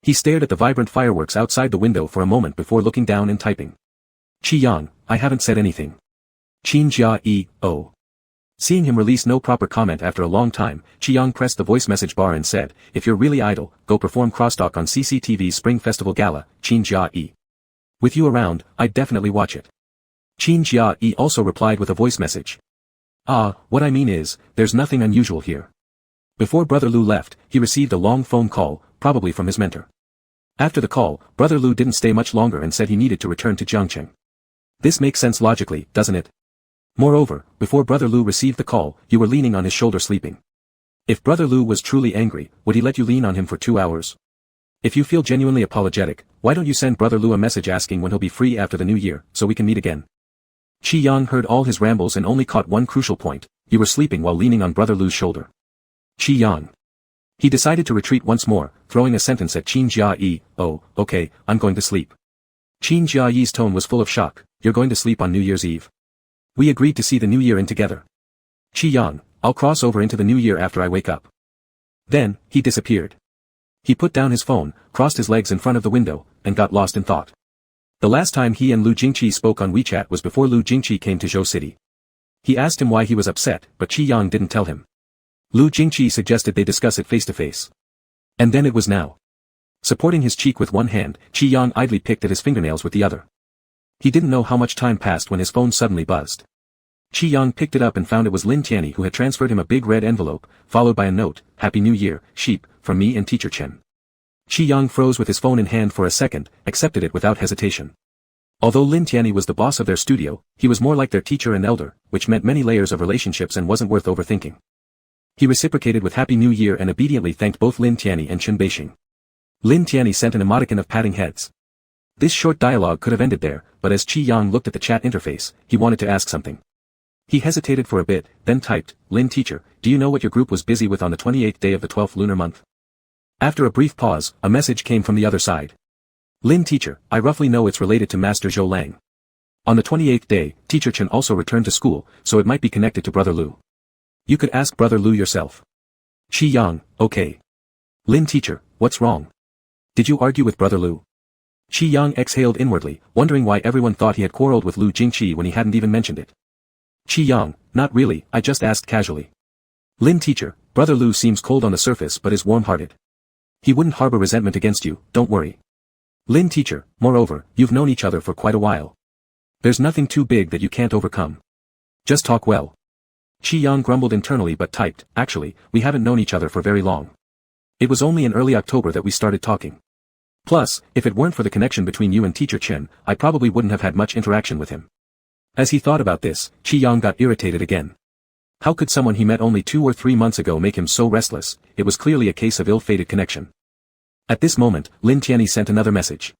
He stared at the vibrant fireworks outside the window for a moment before looking down and typing. Qi Yang, I haven't said anything. Qin Jia-yi, oh. Seeing him release no proper comment after a long time, Qi Yang pressed the voice message bar and said, if you're really idle, go perform crosstalk on CCTV's Spring Festival Gala, Qin Jia-yi. With you around, I'd definitely watch it. Qin Jia-yi also replied with a voice message. What I mean is, there's nothing unusual here. Before Brother Lu left, he received a long phone call, probably from his mentor. After the call, Brother Lu didn't stay much longer and said he needed to return to Jiangcheng. This makes sense logically, doesn't it? Moreover, before Brother Lu received the call, you were leaning on his shoulder sleeping. If Brother Lu was truly angry, would he let you lean on him for 2 hours? If you feel genuinely apologetic, why don't you send Brother Lu a message asking when he'll be free after the new year, so we can meet again? Qi Yang heard all his rambles and only caught one crucial point: you were sleeping while leaning on Brother Lu's shoulder. Qi Yang. He decided to retreat once more, throwing a sentence at Qin Jia-yi, oh, okay, I'm going to sleep. Qin Jia-yi's tone was full of shock, you're going to sleep on New Year's Eve? We agreed to see the new year in together. Qi Yang, I'll cross over into the new year after I wake up. Then, he disappeared. He put down his phone, crossed his legs in front of the window, and got lost in thought. The last time he and Lu Jingqi spoke on WeChat was before Lu Jingqi came to Zhou City. He asked him why he was upset, but Qi Yang didn't tell him. Lu Jingqi suggested they discuss it face to face. And then it was now. Supporting his cheek with one hand, Qi Yang idly picked at his fingernails with the other. He didn't know how much time passed when his phone suddenly buzzed. Qi Yang picked it up and found it was Lin Tianyi who had transferred him a big red envelope, followed by a note, Happy New Year, sheep, from me and Teacher Chen. Qi Yang froze with his phone in hand for a second, accepted it without hesitation. Although Lin Tianyi was the boss of their studio, he was more like their teacher and elder, which meant many layers of relationships and wasn't worth overthinking. He reciprocated with Happy New Year and obediently thanked both Lin Tianyi and Chen Beixing. Lin Tianyi sent an emoticon of patting heads. This short dialogue could have ended there, but as Qi Yang looked at the chat interface, he wanted to ask something. He hesitated for a bit, then typed, Lin teacher, do you know what your group was busy with on the 28th day of the 12th lunar month? After a brief pause, a message came from the other side. Lin teacher, I roughly know it's related to Master Zhou Lang. On the 28th day, Teacher Chen also returned to school, so it might be connected to Brother Lu. You could ask Brother Lu yourself. Qi Yang, okay. Lin teacher, what's wrong? Did you argue with Brother Lu? Qi Yang exhaled inwardly, wondering why everyone thought he had quarreled with Lu Jingqi when he hadn't even mentioned it. Qi Yang, not really, I just asked casually. Lin teacher, Brother Lu seems cold on the surface but is warm-hearted. He wouldn't harbor resentment against you, don't worry. Lin teacher, moreover, you've known each other for quite a while. There's nothing too big that you can't overcome. Just talk well. Qi Yang grumbled internally but typed, actually, we haven't known each other for very long. It was only in early October that we started talking. Plus, if it weren't for the connection between you and Teacher Chen, I probably wouldn't have had much interaction with him. As he thought about this, Qi Yang got irritated again. How could someone he met only 2 or 3 months ago make him so restless? It was clearly a case of ill-fated connection. At this moment, Lin Tianyi sent another message.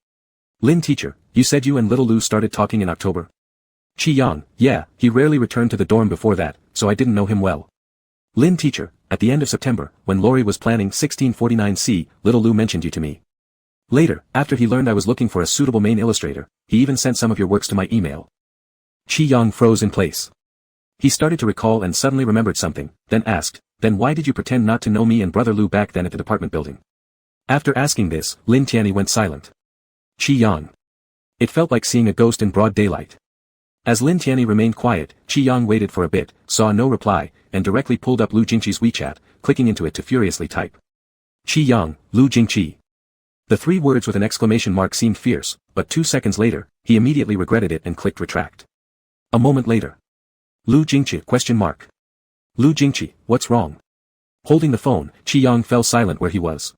Lin teacher, you said you and little Lu started talking in October? Qi Yang, yeah, he rarely returned to the dorm before that, so I didn't know him well. Lin teacher, at the end of September, when Lori was planning 1649C, little Lu mentioned you to me. Later, after he learned I was looking for a suitable main illustrator, he even sent some of your works to my email. Qi Yang froze in place. He started to recall and suddenly remembered something, then asked, then why did you pretend not to know me and Brother Lu back then at the department building? After asking this, Lin Tianyi went silent. Qi Yang. It felt like seeing a ghost in broad daylight. As Lin Tianyi remained quiet, Qi Yang waited for a bit, saw no reply, and directly pulled up Lu Jingqi's WeChat, clicking into it to furiously type. Qi Yang, Lu Jingqi. The 3 words with an exclamation mark seemed fierce, but 2 seconds later, he immediately regretted it and clicked retract. A moment later. Lu Jingqi, question mark. Lu Jingqi, what's wrong? Holding the phone, Qi Yang fell silent where he was.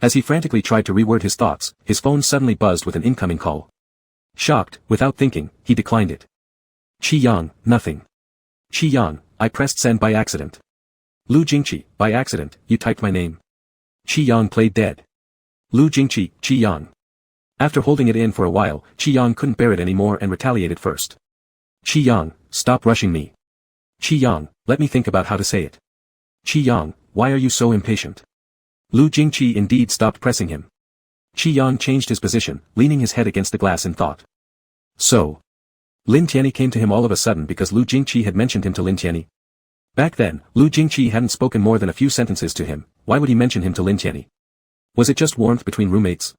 As he frantically tried to reword his thoughts, his phone suddenly buzzed with an incoming call. Shocked, without thinking, he declined it. Qi Yang, nothing. Qi Yang, I pressed send by accident. Lu Jingqi, by accident, you typed my name. Qi Yang played dead. Lu Jingqi, Qi Yang. After holding it in for a while, Qi Yang couldn't bear it anymore and retaliated first. Qi Yang, stop rushing me. Qi Yang, let me think about how to say it. Qi Yang, why are you so impatient? Lu Jingqi indeed stopped pressing him. Qi Yang changed his position, leaning his head against the glass in thought. So. Lin Tianyi came to him all of a sudden because Lu Jingqi had mentioned him to Lin Tianyi. Back then, Lu Jingqi hadn't spoken more than a few sentences to him, why would he mention him to Lin Tianyi? Was it just warmth between roommates?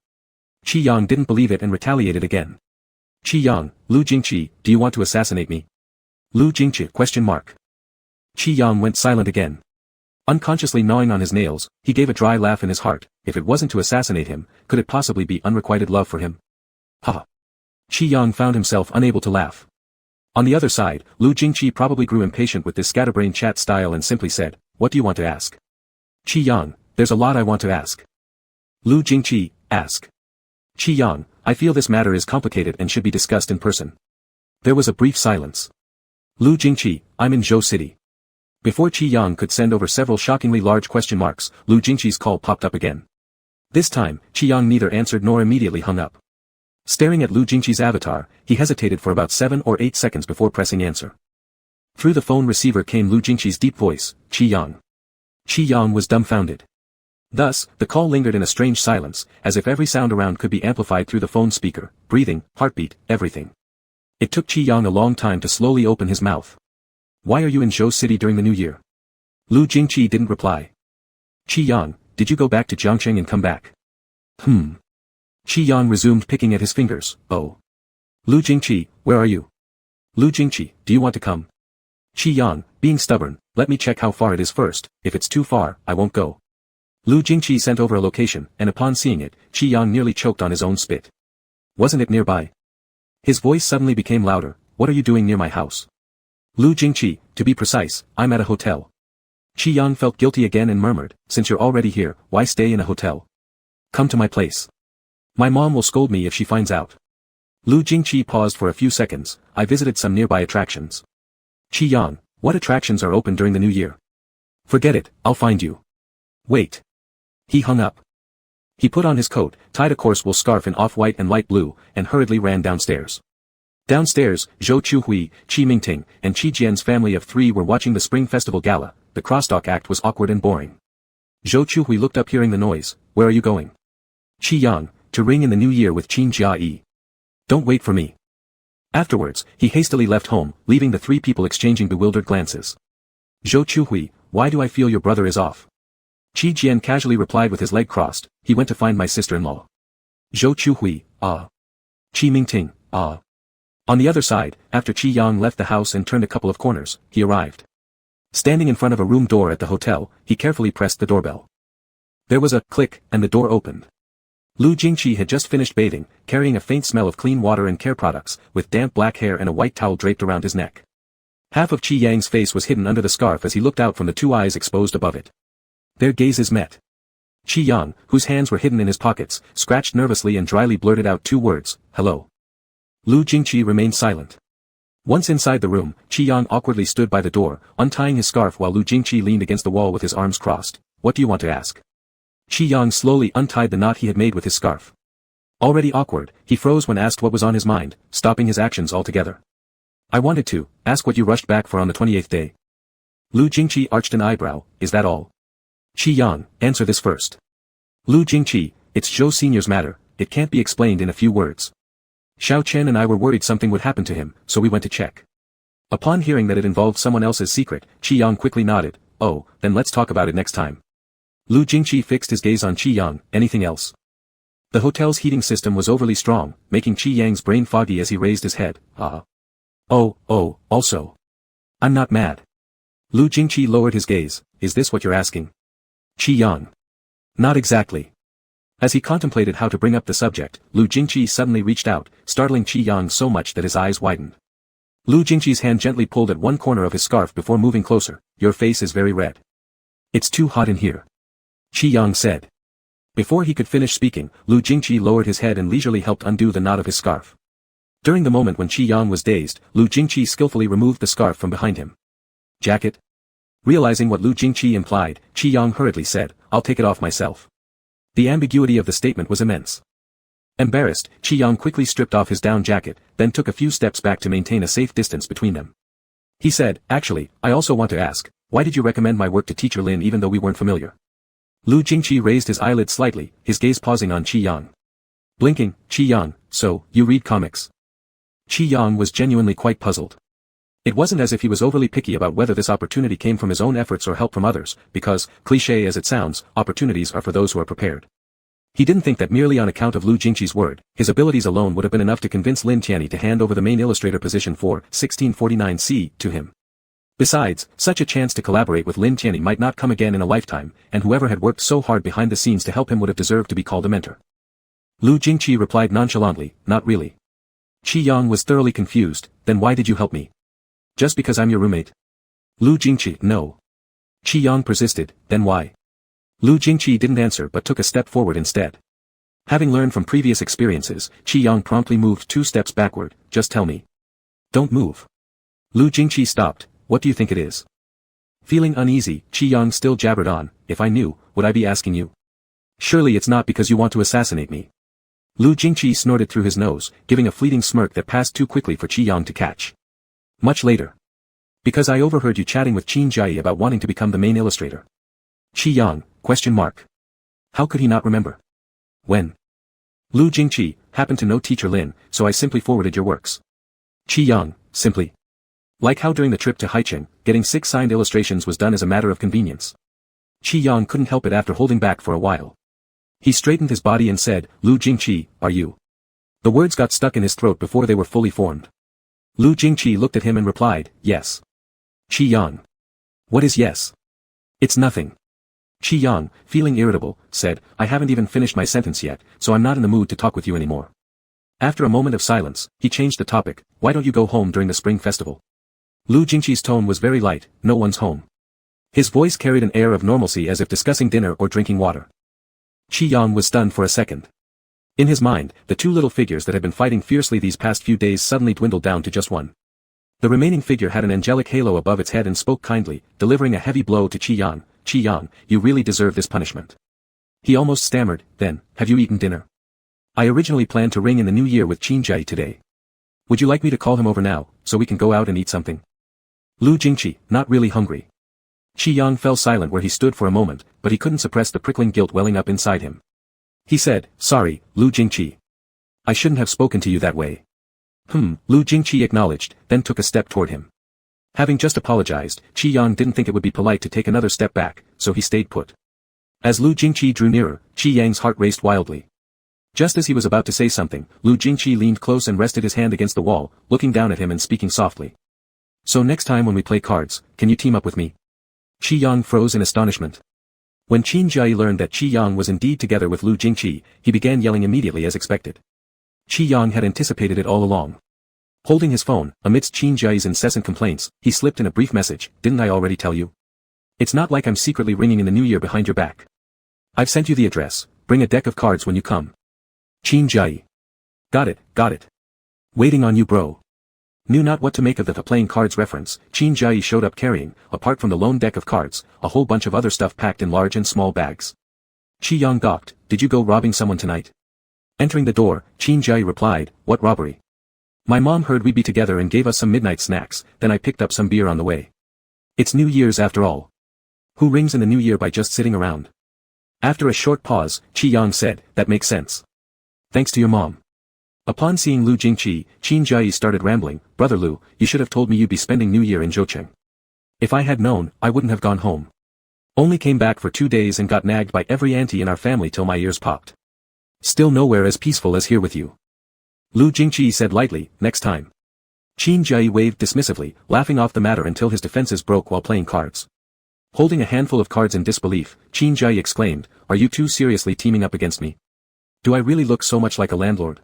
Qi Yang didn't believe it and retaliated again. Qi Yang, Lu Jingqi, do you want to assassinate me? Lu Jingqi, ? Qi Yang went silent again. Unconsciously gnawing on his nails, he gave a dry laugh in his heart. If it wasn't to assassinate him, could it possibly be unrequited love for him? Ha! Qi Yang found himself unable to laugh. On the other side, Lu Jingqi probably grew impatient with this scatterbrain chat style and simply said, what do you want to ask? Qi Yang, there's a lot I want to ask. Lu Jingqi, ask. Qi Yang, I feel this matter is complicated and should be discussed in person. There was a brief silence. Lu Jingqi, I'm in Zhou City. Before Qi Yang could send over several shockingly large question marks, Lu Jingqi's call popped up again. This time, Qi Yang neither answered nor immediately hung up. Staring at Lu Jingqi's avatar, he hesitated for about 7 or 8 seconds before pressing answer. Through the phone receiver came Lu Jingqi's deep voice, Qi Yang. Qi Yang was dumbfounded. Thus, the call lingered in a strange silence, as if every sound around could be amplified through the phone speaker, breathing, heartbeat, everything. It took Qi Yang a long time to slowly open his mouth. Why are you in Zhou City during the New Year? Lu Jingqi didn't reply. Qi Yang, did you go back to Jiangcheng and come back? Qi Yang resumed picking at his fingers. Oh. Lu Jingqi, where are you? Lu Jingqi, do you want to come? Qi Yang, being stubborn, let me check how far it is first, if it's too far, I won't go. Lu Jingqi sent over a location, and upon seeing it, Qi Yang nearly choked on his own spit. Wasn't it nearby? His voice suddenly became louder, what are you doing near my house? Lu Jingqi, to be precise, I'm at a hotel. Qi Yang felt guilty again and murmured, since you're already here, why stay in a hotel? Come to my place. My mom will scold me if she finds out. Lu Jingqi paused for a few seconds, I visited some nearby attractions. Qi Yang, what attractions are open during the New Year? Forget it, I'll find you. Wait. He hung up. He put on his coat, tied a coarse wool scarf in off-white and light blue, and hurriedly ran downstairs. Downstairs, Zhou Chuhui, Qi Mingting, and Qi Jian's family of 3 were watching the Spring Festival Gala. The crosstalk act was awkward and boring. Zhou Chuhui looked up hearing the noise, where are you going? Qi Yang, to ring in the New Year with Qin Jia. Don't wait for me. Afterwards, he hastily left home, leaving the 3 people exchanging bewildered glances. Zhou Chuhui, why do I feel your brother is off? Qi Jian casually replied with his leg crossed, he went to find my sister-in-law. Zhou Chuhui, ah. Qi Mingting, ah. On the other side, after Qi Yang left the house and turned a couple of corners, he arrived. Standing in front of a room door at the hotel, he carefully pressed the doorbell. There was a click, and the door opened. Lu Jingqi had just finished bathing, carrying a faint smell of clean water and care products, with damp black hair and a white towel draped around his neck. Half of Qi Yang's face was hidden under the scarf as he looked out from the 2 eyes exposed above it. Their gazes met. Qi Yang, whose hands were hidden in his pockets, scratched nervously and dryly blurted out 2 words, hello. Lu Jingqi remained silent. Once inside the room, Qi Yang awkwardly stood by the door, untying his scarf while Lu Jingqi leaned against the wall with his arms crossed. What do you want to ask? Qi Yang slowly untied the knot he had made with his scarf. Already awkward, he froze when asked what was on his mind, stopping his actions altogether. I wanted to ask what you rushed back for on the 28th day. Lu Jingqi arched an eyebrow, is that all? Qi Yang, answer this first. Lu Jingqi, it's Zhou Senior's matter, it can't be explained in a few words. Xiao Chen and I were worried something would happen to him, so we went to check. Upon hearing that it involved someone else's secret, Qi Yang quickly nodded, oh, then let's talk about it next time. Lu Jingqi fixed his gaze on Qi Yang, anything else? The hotel's heating system was overly strong, making Qi Yang's brain foggy as he raised his head, also. I'm not mad. Lu Jingqi lowered his gaze, is this what you're asking? Qi Yang. Not exactly. As he contemplated how to bring up the subject, Lu Jingqi suddenly reached out, startling Qi Yang so much that his eyes widened. Lu Jingqi's hand gently pulled at one corner of his scarf before moving closer, your face is very red. It's too hot in here. Qi Yang said. Before he could finish speaking, Lu Jingqi lowered his head and leisurely helped undo the knot of his scarf. During the moment when Qi Yang was dazed, Lu Jingqi skillfully removed the scarf from behind him. Jacket? Realizing what Lu Jingqi implied, Qi Yang hurriedly said, I'll take it off myself. The ambiguity of the statement was immense. Embarrassed, Qi Yang quickly stripped off his down jacket, then took a few steps back to maintain a safe distance between them. He said, actually, I also want to ask, why did you recommend my work to Teacher Lin even though we weren't familiar? Lu Jingqi raised his eyelids slightly, his gaze pausing on Qi Yang. Blinking, Qi Yang, so, you read comics? Qi Yang was genuinely quite puzzled. It wasn't as if he was overly picky about whether this opportunity came from his own efforts or help from others, because, cliché as it sounds, opportunities are for those who are prepared. He didn't think that merely on account of Lu Jingqi's word, his abilities alone would have been enough to convince Lin Tianyi to hand over the main illustrator position for 1649C to him. Besides, such a chance to collaborate with Lin Tianyi might not come again in a lifetime, and whoever had worked so hard behind the scenes to help him would have deserved to be called a mentor. Lu Jingqi replied nonchalantly, not really. Qi Yang was thoroughly confused, then why did you help me? Just because I'm your roommate? Lu Jingqi, no. Qi Yang persisted, then why? Lu Jingqi didn't answer but took a step forward instead. Having learned from previous experiences, Qi Yang promptly moved 2 steps backward, just tell me. Don't move. Lu Jingqi stopped, what do you think it is? Feeling uneasy, Qi Yang still jabbered on, if I knew, would I be asking you? Surely it's not because you want to assassinate me. Lu Jingqi snorted through his nose, giving a fleeting smirk that passed too quickly for Qi Yang to catch. Much later. Because I overheard you chatting with Qin Jiayi about wanting to become the main illustrator. Qi Yang, question mark. How could he not remember? When? Lu Jingqi, happened to know Teacher Lin, so I simply forwarded your works. Qi Yang, simply. Like how during the trip to Haicheng, getting 6 signed illustrations was done as a matter of convenience. Qi Yang couldn't help it after holding back for a while. He straightened his body and said, Lu Jingqi, are you? The words got stuck in his throat before they were fully formed. Lu Jingqi looked at him and replied, yes. Qi Yang. What is yes? It's nothing. Qi Yang, feeling irritable, said, I haven't even finished my sentence yet, so I'm not in the mood to talk with you anymore. After a moment of silence, he changed the topic, why don't you go home during the spring festival? Lu Jingqi's tone was very light, no one's home. His voice carried an air of normalcy as if discussing dinner or drinking water. Qi Yang was stunned for a second. In his mind, the 2 little figures that had been fighting fiercely these past few days suddenly dwindled down to just one. The remaining figure had an angelic halo above its head and spoke kindly, delivering a heavy blow to Qi Yang. Qi Yang, you really deserve this punishment. He almost stammered, then, have you eaten dinner? I originally planned to ring in the new year with Qin Jiayi today. Would you like me to call him over now, so we can go out and eat something? Lu Jingqi, not really hungry. Qi Yang fell silent where he stood for a moment, but he couldn't suppress the prickling guilt welling up inside him. He said, sorry, Lu Jingqi. I shouldn't have spoken to you that way. Lu Jingqi acknowledged, then took a step toward him. Having just apologized, Qi Yang didn't think it would be polite to take another step back, so he stayed put. As Lu Jingqi drew nearer, Qi Yang's heart raced wildly. Just as he was about to say something, Lu Jingqi leaned close and rested his hand against the wall, looking down at him and speaking softly. So next time when we play cards, can you team up with me? Qi Yang froze in astonishment. When Qin Jiayi learned that Qi Yang was indeed together with Lu Jingqi, he began yelling immediately as expected. Qi Yang had anticipated it all along. Holding his phone, amidst Qin Jiayi's incessant complaints, he slipped in a brief message, didn't I already tell you? It's not like I'm secretly ringing in the new year behind your back. I've sent you the address, bring a deck of cards when you come. Qin Jiayi. Got it. Waiting on you bro. Knew not what to make of the playing cards reference, Qin Jiayi showed up carrying, apart from the lone deck of cards, a whole bunch of other stuff packed in large and small bags. Qi Yang gawked, did you go robbing someone tonight? Entering the door, Qin Jiayi replied, what robbery? My mom heard we'd be together and gave us some midnight snacks, then I picked up some beer on the way. It's New Year's after all. Who rings in the new year by just sitting around? After a short pause, Qi Yang said, that makes sense. Thanks to your mom. Upon seeing Lu Jingqi, Qin Jiayi started rambling, Brother Lu, you should have told me you'd be spending New Year in Jiangcheng. If I had known, I wouldn't have gone home. Only came back for 2 days and got nagged by every auntie in our family till my ears popped. Still nowhere as peaceful as here with you. Lu Jingqi said lightly, next time. Qin Jiayi waved dismissively, laughing off the matter until his defenses broke while playing cards. Holding a handful of cards in disbelief, Qin Jiayi exclaimed, are you two seriously teaming up against me? Do I really look so much like a landlord?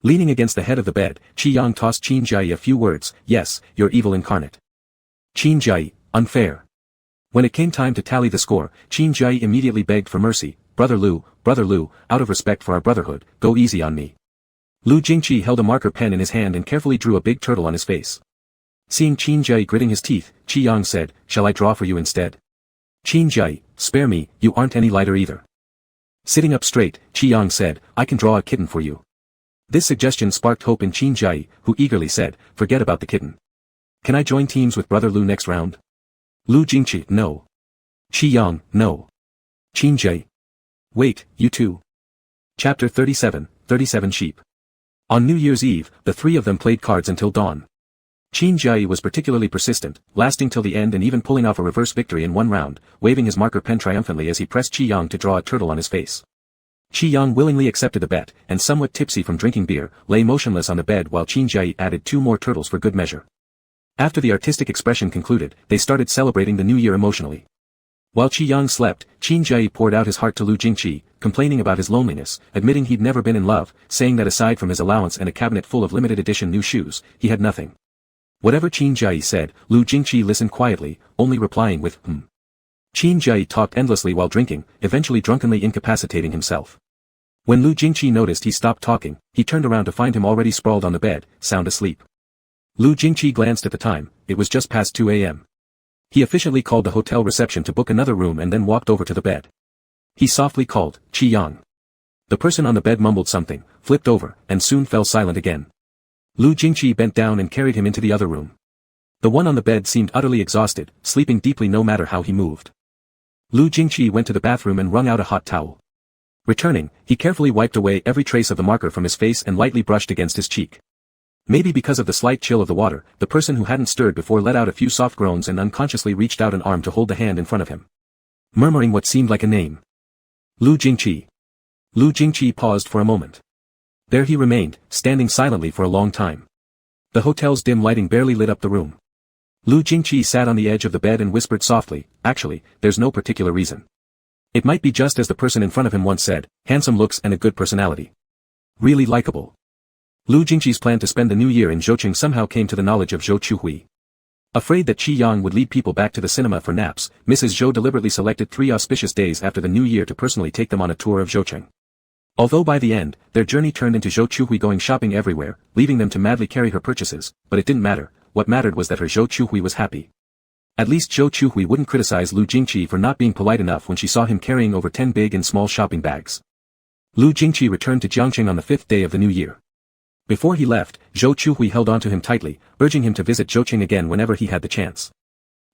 Leaning against the head of the bed, Qi Yang tossed Qin Jiayi a few words, yes, you're evil incarnate. Qin Jiayi, unfair. When it came time to tally the score, Qin Jiayi immediately begged for mercy, Brother Lu, out of respect for our brotherhood, go easy on me. Lu Jingqi held a marker pen in his hand and carefully drew a big turtle on his face. Seeing Qin Jiayi gritting his teeth, Qi Yang said, shall I draw for you instead? Qin Jiayi, spare me, you aren't any lighter either. Sitting up straight, Qi Yang said, I can draw a kitten for you. This suggestion sparked hope in Qin Jai, who eagerly said, forget about the kitten. Can I join teams with brother Lu next round? Lu Jingqi, no. Qi Yang, no. Qin Jai. Wait, you too. Chapter 37, 37 Sheep. On New Year's Eve, the three of them played cards until dawn. Qin Jai was particularly persistent, lasting till the end and even pulling off a reverse victory in one round, waving his marker pen triumphantly as he pressed Qi Yang to draw a turtle on his face. Qi Yang willingly accepted the bet, and somewhat tipsy from drinking beer, lay motionless on the bed while Qin Jai added 2 more turtles for good measure. After the artistic expression concluded, they started celebrating the new year emotionally. While Qi Yang slept, Qin Jai poured out his heart to Lu Jingqi, complaining about his loneliness, admitting he'd never been in love, saying that aside from his allowance and a cabinet full of limited edition new shoes, he had nothing. Whatever Qin Jai said, Lu Jingqi listened quietly, only replying with Qin Jai talked endlessly while drinking, eventually drunkenly incapacitating himself. When Lu Jingqi noticed he stopped talking, he turned around to find him already sprawled on the bed, sound asleep. Lu Jingqi glanced at the time, it was just past 2 a.m. He efficiently called the hotel reception to book another room and then walked over to the bed. He softly called, Qi Yang. The person on the bed mumbled something, flipped over, and soon fell silent again. Lu Jingqi bent down and carried him into the other room. The one on the bed seemed utterly exhausted, sleeping deeply no matter how he moved. Lu Jingqi went to the bathroom and wrung out a hot towel. Returning, he carefully wiped away every trace of the marker from his face and lightly brushed against his cheek. Maybe because of the slight chill of the water, the person who hadn't stirred before let out a few soft groans and unconsciously reached out an arm to hold the hand in front of him. Murmuring what seemed like a name. Lu Jingqi. Lu Jingqi paused for a moment. There he remained, standing silently for a long time. The hotel's dim lighting barely lit up the room. Lu Jingqi sat on the edge of the bed and whispered softly, actually, there's no particular reason. It might be just as the person in front of him once said, handsome looks and a good personality. Really likable. Lu Jingqi's plan to spend the new year in Jiangcheng somehow came to the knowledge of Zhou Chuhui. Afraid that Qi Yang would lead people back to the cinema for naps, Mrs. Zhou deliberately selected 3 auspicious days after the new year to personally take them on a tour of Jiangcheng. Although by the end, their journey turned into Zhou Chuhui going shopping everywhere, leaving them to madly carry her purchases, but it didn't matter, what mattered was that her Zhou Chuhui was happy. At least Zhou Chuhui wouldn't criticize Lu Jingqi for not being polite enough when she saw him carrying over 10 big and small shopping bags. Lu Jingqi returned to Jiangcheng on the 5th day of the new year. Before he left, Zhou Chuhui held onto him tightly, urging him to visit Jiangcheng again whenever he had the chance.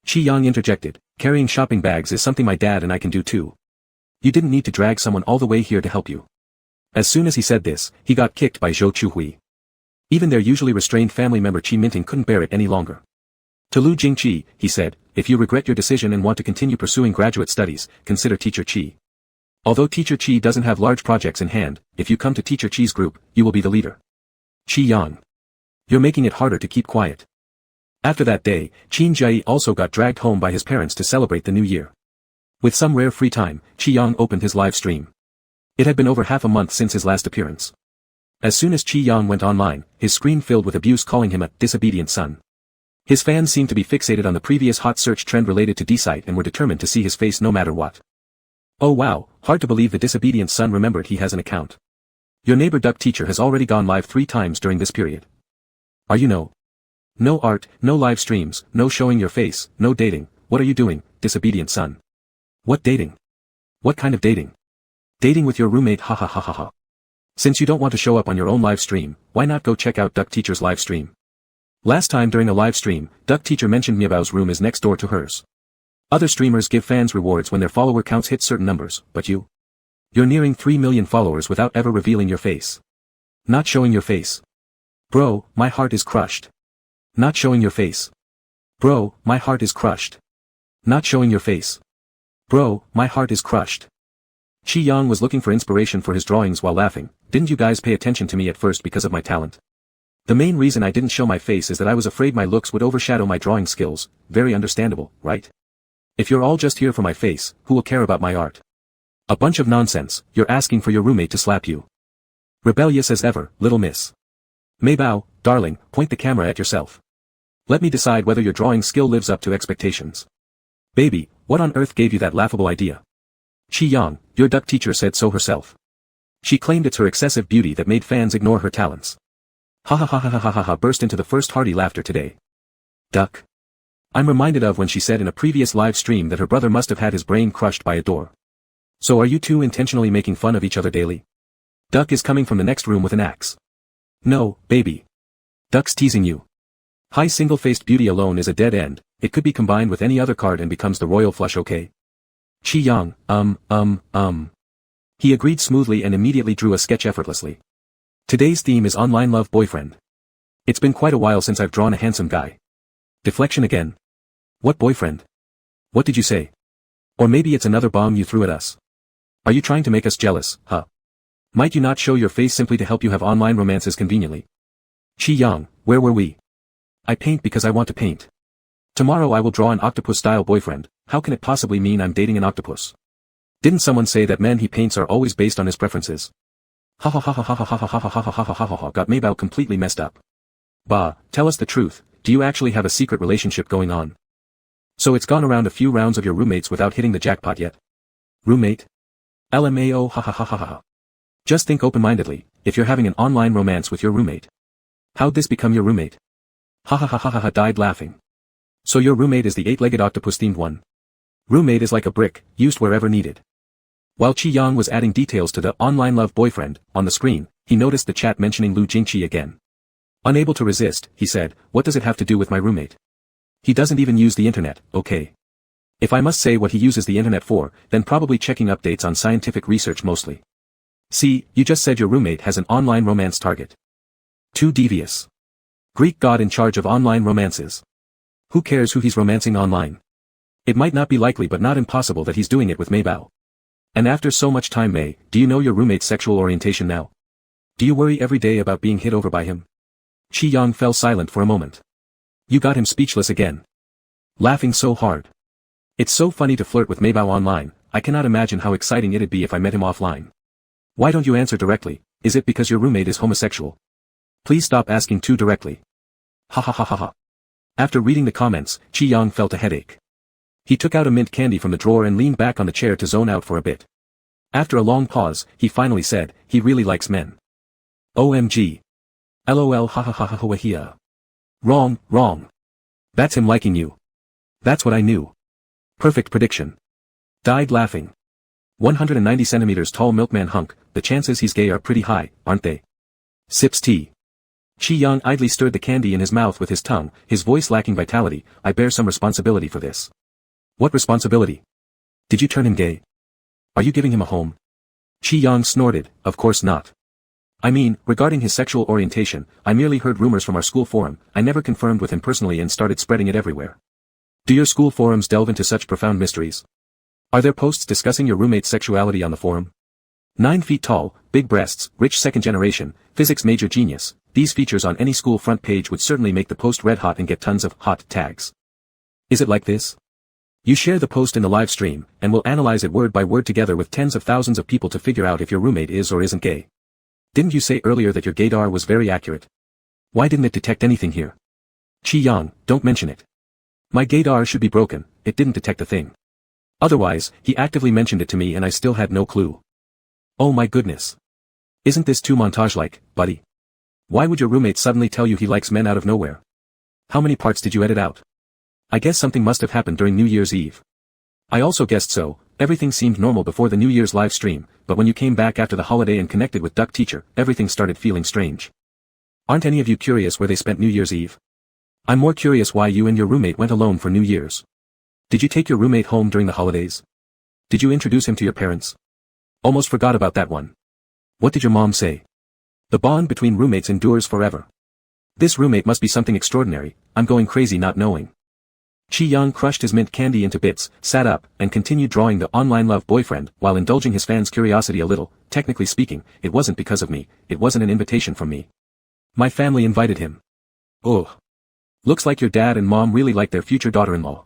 Qi Yang interjected, carrying shopping bags is something my dad and I can do too. You didn't need to drag someone all the way here to help you. As soon as he said this, he got kicked by Zhou Chuhui. Even their usually restrained family member Qi Minting couldn't bear it any longer. To Lu Jingqi, he said, if you regret your decision and want to continue pursuing graduate studies, consider Teacher Qi. Although Teacher Qi doesn't have large projects in hand, if you come to Teacher Qi's group, you will be the leader. Qi Yang. You're making it harder to keep quiet. After that day, Qin Jai also got dragged home by his parents to celebrate the new year. With some rare free time, Qi Yang opened his live stream. It had been over half a month since his last appearance. As soon as Qi Yang went online, his screen filled with abuse calling him a disobedient son. His fans seemed to be fixated on the previous hot search trend related to D-site and were determined to see his face no matter what. Oh wow, hard to believe the disobedient son remembered he has an account. Your neighbor duck teacher has already gone live 3 times during this period. Are you no art, no live streams, no showing your face, no dating, what are you doing, disobedient son? What dating? What kind of dating? Dating with your roommate ha ha ha ha ha. Since you don't want to show up on your own live stream, why not go check out duck teacher's live stream? Last time during a live stream, duck teacher mentioned Miabao's room is next door to hers. Other streamers give fans rewards when their follower counts hit certain numbers, but you're nearing 3 million followers without ever revealing your face. Not showing your face. Bro, my heart is crushed. Not showing your face. Bro, my heart is crushed. Not showing your face. Bro, my heart is crushed. Qi Yang was looking for inspiration for his drawings while laughing. Didn't you guys pay attention to me at first because of my talent? The main reason I didn't show my face is that I was afraid my looks would overshadow my drawing skills. Very understandable, right? If you're all just here for my face, who will care about my art? A bunch of nonsense, you're asking for your roommate to slap you. Rebellious as ever, little miss. Maybao, darling, point the camera at yourself. Let me decide whether your drawing skill lives up to expectations. Baby, what on earth gave you that laughable idea? Qi Yang, your duck teacher said so herself. She claimed it's her excessive beauty that made fans ignore her talents. Ha ha ha ha ha ha ha burst into the first hearty laughter today. Duck. I'm reminded of when she said in a previous live stream that her brother must have had his brain crushed by a door. So are you two intentionally making fun of each other daily? Duck is coming from the next room with an axe. No, baby. Duck's teasing you. High single-faced beauty alone is a dead end, it could be combined with any other card and becomes the royal flush, okay? Chi Yang, He agreed smoothly and immediately drew a sketch effortlessly. Today's theme is online love boyfriend. It's been quite a while since I've drawn a handsome guy. Deflection again. What boyfriend? What did you say? Or maybe it's another bomb you threw at us. Are you trying to make us jealous, huh? Might you not show your face simply to help you have online romances conveniently? Chi Yang, where were we? I paint because I want to paint. Tomorrow I will draw an octopus-style boyfriend. How can it possibly mean I'm dating an octopus? Didn't someone say that men he paints are always based on his preferences? Ha ha ha ha ha ha ha ha ha ha ha ha ha ha ha. Got Maybao completely messed up. Bah, tell us the truth, do you actually have a secret relationship going on? So it's gone around a few rounds of your roommates without hitting the jackpot yet? Roommate? LMAO ha ha ha ha ha. Just think open-mindedly, if you're having an online romance with your roommate. How'd this become your roommate? Ha ha ha ha ha ha. Died laughing. So your roommate is the 8-legged octopus-themed one. Roommate is like a brick, used wherever needed. While Chi Yang was adding details to the online love boyfriend, on the screen, he noticed the chat mentioning Lu Jingqi again. Unable to resist, he said, what does it have to do with my roommate? He doesn't even use the internet, okay. If I must say what he uses the internet for, then probably checking updates on scientific research mostly. See, you just said your roommate has an online romance target. Too devious. Greek god in charge of online romances. Who cares who he's romancing online? It might not be likely but not impossible that he's doing it with Maybao. And after so much time, May, do you know your roommate's sexual orientation now? Do you worry every day about being hit over by him? Chi Yang fell silent for a moment. You got him speechless again. Laughing so hard. It's so funny to flirt with Maybao online, I cannot imagine how exciting it'd be if I met him offline. Why don't you answer directly? Is it because your roommate is homosexual? Please stop asking too directly. Ha ha ha ha ha. After reading the comments, Chi Yang felt a headache. He took out a mint candy from the drawer and leaned back on the chair to zone out for a bit. After a long pause, he finally said, he really likes men. OMG. LOL ha ha ha ha ha ha. Wrong, wrong. That's him liking you. That's what I knew. Perfect prediction. Died laughing. 190 centimeters tall milkman hunk, the chances he's gay are pretty high, aren't they? Sips tea. Chi Yang idly stirred the candy in his mouth with his tongue, his voice lacking vitality. I bear some responsibility for this. What responsibility? Did you turn him gay? Are you giving him a home? Chi Yang snorted, of course not. I mean, regarding his sexual orientation, I merely heard rumors from our school forum, I never confirmed with him personally and started spreading it everywhere. Do your school forums delve into such profound mysteries? Are there posts discussing your roommate's sexuality on the forum? 9 feet tall, big breasts, rich second generation, physics major genius, these features on any school front page would certainly make the post red hot and get tons of hot tags. Is it like this? You share the post in the live stream, and we'll analyze it word by word together with tens of thousands of people to figure out if your roommate is or isn't gay. Didn't you say earlier that your gaydar was very accurate? Why didn't it detect anything here? Chi Yang, don't mention it. My gaydar should be broken, it didn't detect a thing. Otherwise, he actively mentioned it to me and I still had no clue. Oh my goodness. Isn't this too montage-like, buddy? Why would your roommate suddenly tell you he likes men out of nowhere? How many parts did you edit out? I guess something must have happened during New Year's Eve. I also guessed so, everything seemed normal before the New Year's live stream, but when you came back after the holiday and connected with Duck Teacher, everything started feeling strange. Aren't any of you curious where they spent New Year's Eve? I'm more curious why you and your roommate went alone for New Year's. Did you take your roommate home during the holidays? Did you introduce him to your parents? Almost forgot about that one. What did your mom say? The bond between roommates endures forever. This roommate must be something extraordinary, I'm going crazy not knowing. Chi Yang crushed his mint candy into bits, sat up, and continued drawing the online love boyfriend while indulging his fans' curiosity a little. Technically speaking, it wasn't because of me, it wasn't an invitation from me. My family invited him. Ugh. Looks like your dad and mom really like their future daughter-in-law.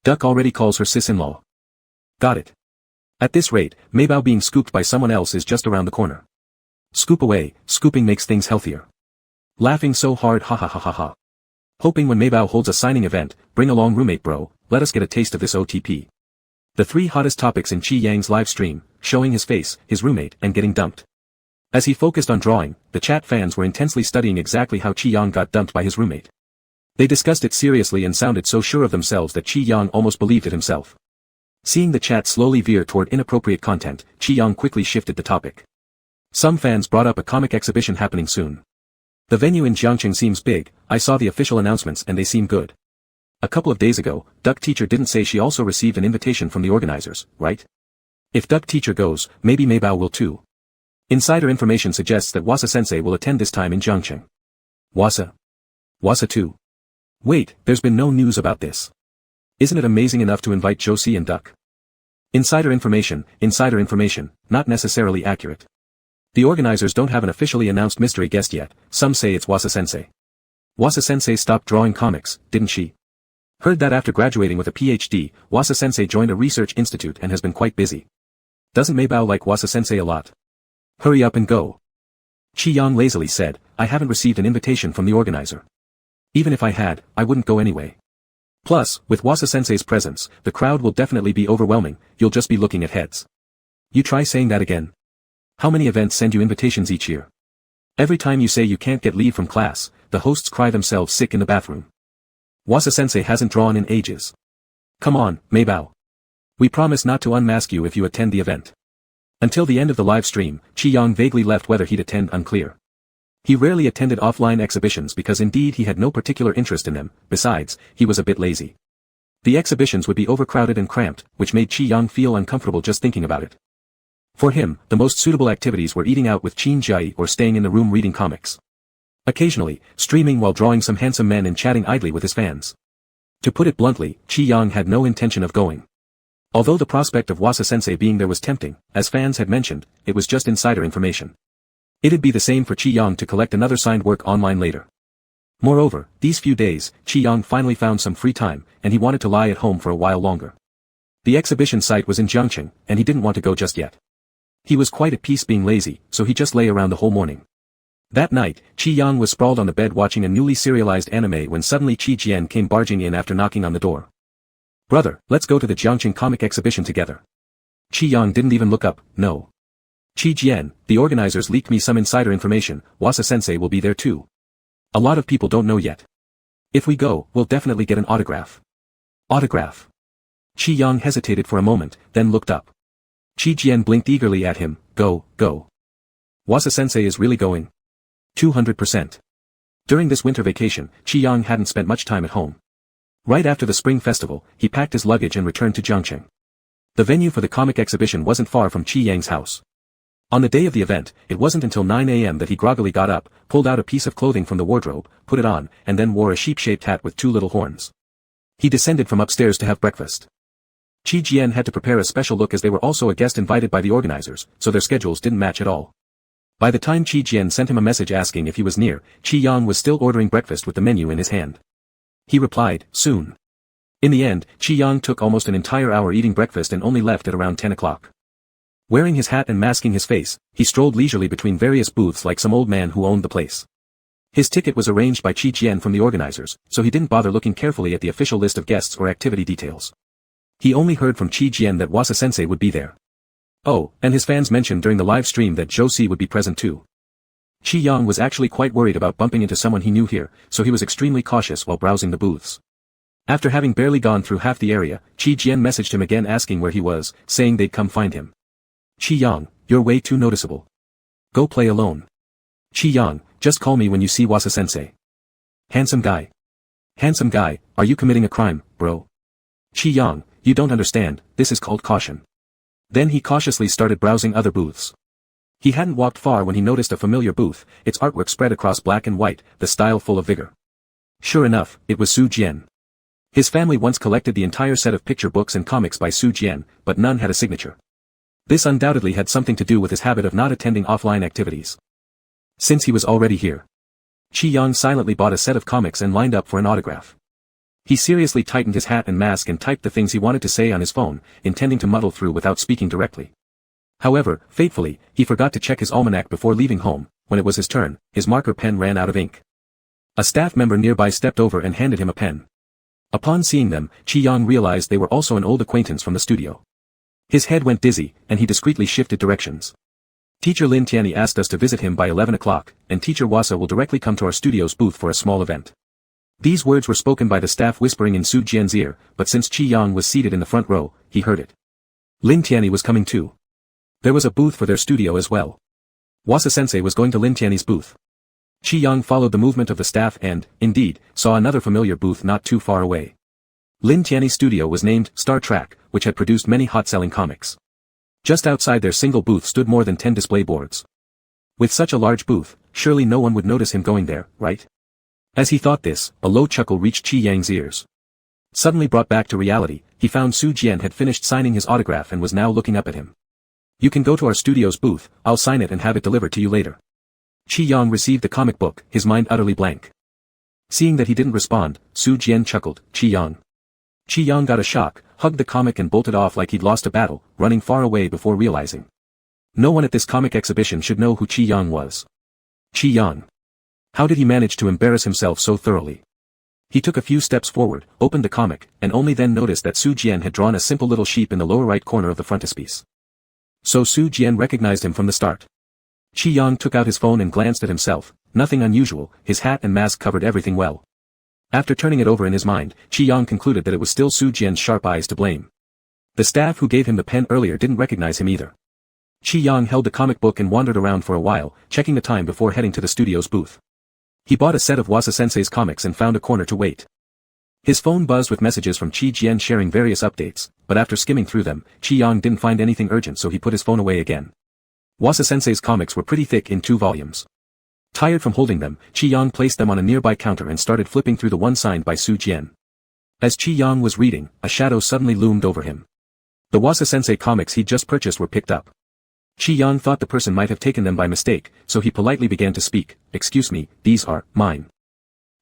Duck already calls her sis-in-law. Got it. At this rate, Maybao being scooped by someone else is just around the corner. Scoop away, scooping makes things healthier. Laughing so hard ha ha ha ha ha. Hoping when Maybao holds a signing event, bring along roommate bro, let us get a taste of this OTP. The 3 hottest topics in Chi Yang's live stream, showing his face, his roommate, and getting dumped. As he focused on drawing, the chat fans were intensely studying exactly how Chi Yang got dumped by his roommate. They discussed it seriously and sounded so sure of themselves that Chi Yang almost believed it himself. Seeing the chat slowly veer toward inappropriate content, Chi-Yang quickly shifted the topic. Some fans brought up a comic exhibition happening soon. The venue in Jiangcheng seems big, I saw the official announcements and they seem good. A couple of days ago, Duck Teacher didn't say she also received an invitation from the organizers, right? If Duck Teacher goes, maybe Maybao will too. Insider information suggests that Wasa-sensei will attend this time in Jiangcheng. Wasa? Wasa too? Wait, there's been no news about this. Isn't it amazing enough to invite Josie and Duck? Insider information, not necessarily accurate. The organizers don't have an officially announced mystery guest yet, some say it's Wasa-sensei. Wasa-sensei stopped drawing comics, didn't she? Heard that after graduating with a PhD, Wasa-sensei joined a research institute and has been quite busy. Doesn't Maybao like Wasa-sensei a lot? Hurry up and go. Chi-Yang lazily said, I haven't received an invitation from the organizer. Even if I had, I wouldn't go anyway. Plus, with Wasa-sensei's presence, the crowd will definitely be overwhelming, you'll just be looking at heads. You try saying that again. How many events send you invitations each year? Every time you say you can't get leave from class, the hosts cry themselves sick in the bathroom. Wasa-sensei hasn't drawn in ages. Come on, Maybao. We promise not to unmask you if you attend the event. Until the end of the live stream, Chi-Yang vaguely left whether he'd attend unclear. He rarely attended offline exhibitions because indeed he had no particular interest in them, besides, he was a bit lazy. The exhibitions would be overcrowded and cramped, which made Chi-Yang feel uncomfortable just thinking about it. For him, the most suitable activities were eating out with Qin Jiai or staying in the room reading comics. Occasionally, streaming while drawing some handsome men and chatting idly with his fans. To put it bluntly, Chi-Yang had no intention of going. Although the prospect of Wasa-sensei being there was tempting, as fans had mentioned, it was just insider information. It'd be the same for Chi-Yang to collect another signed work online later. Moreover, these few days, Chi-Yang finally found some free time, and he wanted to lie at home for a while longer. The exhibition site was in Jiangcheng, and he didn't want to go just yet. He was quite at peace being lazy, so he just lay around the whole morning. That night, Chi-Yang was sprawled on the bed watching a newly serialized anime when suddenly Chi Jian came barging in after knocking on the door. Brother, let's go to the Jiangcheng comic exhibition together. Chi-Yang didn't even look up, no. Chi Jian, the organizers leaked me some insider information, Wasa-sensei will be there too. A lot of people don't know yet. If we go, we'll definitely get an autograph. Autograph. Chi-Yang hesitated for a moment, then looked up. Chi Jian blinked eagerly at him, go. Wasa-sensei is really going? 200%. During this winter vacation, Chi-Yang hadn't spent much time at home. Right after the spring festival, he packed his luggage and returned to Jiangcheng. The venue for the comic exhibition wasn't far from Chi-Yang's house. On the day of the event, it wasn't until 9 a.m. that he groggily got up, pulled out a piece of clothing from the wardrobe, put it on, and then wore a sheep-shaped hat with two little horns. He descended from upstairs to have breakfast. Chi Jian had to prepare a special look as they were also a guest invited by the organizers, so their schedules didn't match at all. By the time Chi Jian sent him a message asking if he was near, Chi-Yang was still ordering breakfast with the menu in his hand. He replied, soon. In the end, Chi-Yang took almost an entire hour eating breakfast and only left at around 10 o'clock. Wearing his hat and masking his face, he strolled leisurely between various booths like some old man who owned the place. His ticket was arranged by Chi Jian from the organizers, so he didn't bother looking carefully at the official list of guests or activity details. He only heard from Chi Jian that Wasa-sensei would be there. Oh, and his fans mentioned during the live stream that Josie would be present too. Chi-Yang was actually quite worried about bumping into someone he knew here, so he was extremely cautious while browsing the booths. After having barely gone through half the area, Chi Jian messaged him again asking where he was, saying they'd come find him. Chi-Yang, you're way too noticeable. Go play alone. Chi-Yang, just call me when you see Wasa-sensei. Handsome guy. Handsome guy, are you committing a crime, bro? Chi-Yang, you don't understand, this is called caution. Then he cautiously started browsing other booths. He hadn't walked far when he noticed a familiar booth, its artwork spread across black and white, the style full of vigor. Sure enough, it was Su Jian. His family once collected the entire set of picture books and comics by Su Jian, but none had a signature. This undoubtedly had something to do with his habit of not attending offline activities. Since he was already here, Chi-Yang silently bought a set of comics and lined up for an autograph. He seriously tightened his hat and mask and typed the things he wanted to say on his phone, intending to muddle through without speaking directly. However, fatefully, he forgot to check his almanac before leaving home. When it was his turn, his marker pen ran out of ink. A staff member nearby stepped over and handed him a pen. Upon seeing them, Chi-Yang realized they were also an old acquaintance from the studio. His head went dizzy, and he discreetly shifted directions. Teacher Lin Tianyi asked us to visit him by 11 o'clock, and Teacher Wasa will directly come to our studio's booth for a small event. These words were spoken by the staff whispering in Su Jian's ear, but since Qi Yang was seated in the front row, he heard it. Lin Tianyi was coming too. There was a booth for their studio as well. Wasa-sensei was going to Lin Tianyi's booth. Qi Yang followed the movement of the staff and, indeed, saw another familiar booth not too far away. Lin Tianyi's studio was named Star Trek, which had produced many hot-selling comics. Just outside their single booth stood more than 10 display boards. With such a large booth, surely no one would notice him going there, right? As he thought this, a low chuckle reached Qi Yang's ears. Suddenly brought back to reality, he found Su Jian had finished signing his autograph and was now looking up at him. You can go to our studio's booth, I'll sign it and have it delivered to you later. Qi Yang received the comic book, his mind utterly blank. Seeing that he didn't respond, Su Jian chuckled, Qi Yang. Qi Yang got a shock, hugged the comic and bolted off like he'd lost a battle, running far away before realizing. No one at this comic exhibition should know who Qi Yang was. Qi Yang. How did he manage to embarrass himself so thoroughly? He took a few steps forward, opened the comic, and only then noticed that Su Jian had drawn a simple little sheep in the lower right corner of the frontispiece. So Su Jian recognized him from the start. Qi Yang took out his phone and glanced at himself, nothing unusual, his hat and mask covered everything well. After turning it over in his mind, Qi Yang concluded that it was still Su Jian's sharp eyes to blame. The staff who gave him the pen earlier didn't recognize him either. Qi Yang held the comic book and wandered around for a while, checking the time before heading to the studio's booth. He bought a set of Wasa-sensei's comics and found a corner to wait. His phone buzzed with messages from Qi Jian sharing various updates, but after skimming through them, Qi Yang didn't find anything urgent so he put his phone away again. Wasa-sensei's comics were pretty thick in 2 volumes. Tired from holding them, Qi Yang placed them on a nearby counter and started flipping through the one signed by Su Jian. As Qi Yang was reading, a shadow suddenly loomed over him. The Wasa-sensei comics he'd just purchased were picked up. Qi Yang thought the person might have taken them by mistake, so he politely began to speak, "Excuse me, these are mine."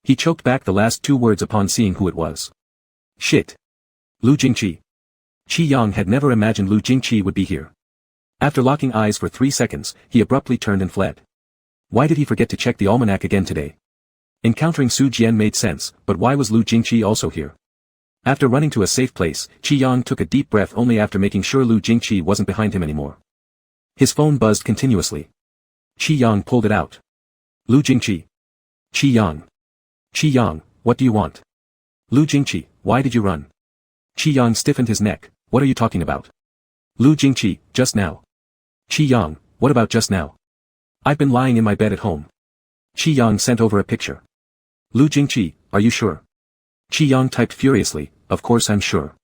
He choked back the last 2 words upon seeing who it was. Shit. Lu Jingqi. Qi Yang had never imagined Lu Jingqi would be here. After locking eyes for 3 seconds, he abruptly turned and fled. Why did he forget to check the almanac again today? Encountering Su Jian made sense, but why was Lu Jingqi also here? After running to a safe place, Qi Yang took a deep breath only after making sure Lu Jingqi wasn't behind him anymore. His phone buzzed continuously. Qi Yang pulled it out. Lu Jingqi. Qi Yang. Qi Yang, what do you want? Lu Jingqi, why did you run? Qi Yang stiffened his neck, what are you talking about? Lu Jingqi, just now. Qi Yang, what about just now? I've been lying in my bed at home. Qi Yang sent over a picture. Lu Jingqi, are you sure? Qi Yang typed furiously, of course I'm sure.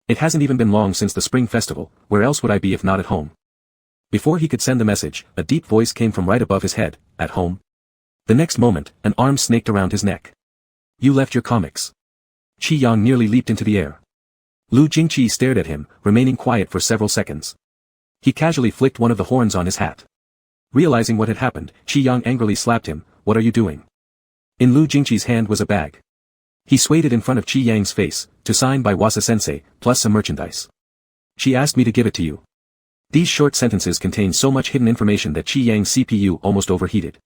It hasn't even been long since the spring festival, where else would I be if not at home? Before he could send the message, a deep voice came from right above his head, at home. The next moment, an arm snaked around his neck. You left your comics. Qi Yang nearly leaped into the air. Lu Jingqi stared at him, remaining quiet for several seconds. He casually flicked one of the horns on his hat. Realizing what had happened, Qi Yang angrily slapped him, what are you doing? In Lu Jingqi's hand was a bag. He swayed it in front of Qi Yang's face, to sign by Wasa-sensei, plus some merchandise. She asked me to give it to you. These short sentences contained so much hidden information that Qi Yang's CPU almost overheated.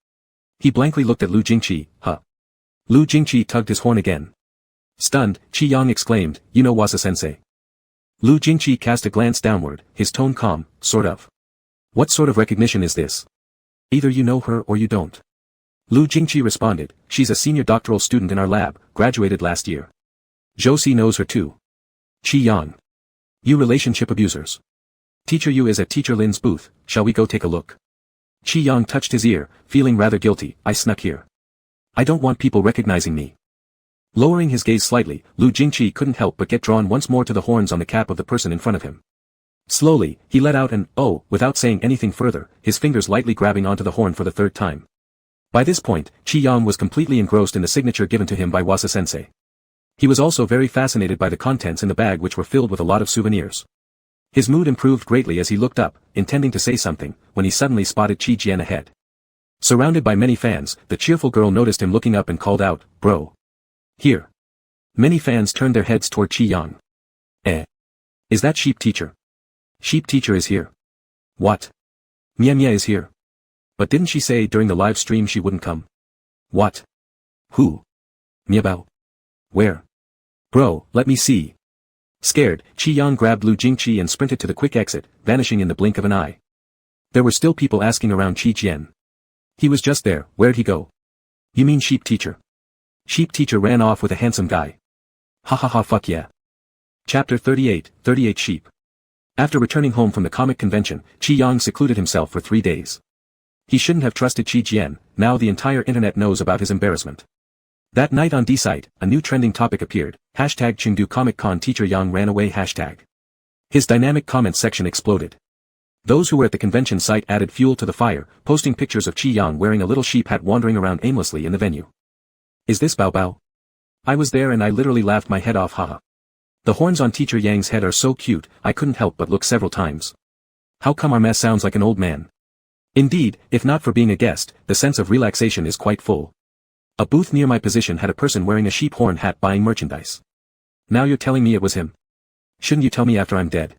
He blankly looked at Lu Jingqi, huh? Lu Jingqi tugged his horn again. Stunned, Qi Yang exclaimed, you know Wasa-sensei. Lu Jingqi cast a glance downward, his tone calm, sort of. What sort of recognition is this? Either you know her or you don't. Lu Jingqi responded, she's a senior doctoral student in our lab, graduated last year. Josie knows her too. Qi Yang. You relationship abusers. Teacher Yu is at Teacher Lin's booth, shall we go take a look? Qi Yang touched his ear, feeling rather guilty, I snuck here. I don't want people recognizing me. Lowering his gaze slightly, Lu Jingqi couldn't help but get drawn once more to the horns on the cap of the person in front of him. Slowly, he let out an, oh, without saying anything further, his fingers lightly grabbing onto the horn for the 3rd time. By this point, Qi Yang was completely engrossed in the signature given to him by Wasa-sensei. He was also very fascinated by the contents in the bag which were filled with a lot of souvenirs. His mood improved greatly as he looked up, intending to say something, when he suddenly spotted Qi Jian ahead. Surrounded by many fans, the cheerful girl noticed him looking up and called out, bro. Here. Many fans turned their heads toward Qi Yang. Is that Sheep Teacher? Sheep Teacher is here. What? Mia Mia is here. But didn't she say during the live stream she wouldn't come? What? Who? Mia Bao. Where? Bro, let me see. Scared, Qi Yang grabbed Lu Jingqi and sprinted to the quick exit, vanishing in the blink of an eye. There were still people asking around Qi Jian. He was just there, where'd he go? You mean Sheep Teacher? Sheep teacher ran off with a handsome guy. Ha ha ha, fuck yeah. Chapter 38, 38 Sheep. After returning home from the comic convention, Qi Yang secluded himself for 3 days. He shouldn't have trusted Qi Jian, now the entire internet knows about his embarrassment. That night on D-Site, a new trending topic appeared, hashtag Chengdu Comic Con teacher Yang ran away hashtag. His dynamic comments section exploded. Those who were at the convention site added fuel to the fire, posting pictures of Qi Yang wearing a little sheep hat wandering around aimlessly in the venue. Is this Bao Bao? I was there and I literally laughed my head off, haha. The horns on teacher Yang's head are so cute, I couldn't help but look several times. How come our mess sounds like an old man? Indeed, if not for being a guest, the sense of relaxation is quite full. A booth near my position had a person wearing a sheep horn hat buying merchandise. Now you're telling me it was him? Shouldn't you tell me after I'm dead?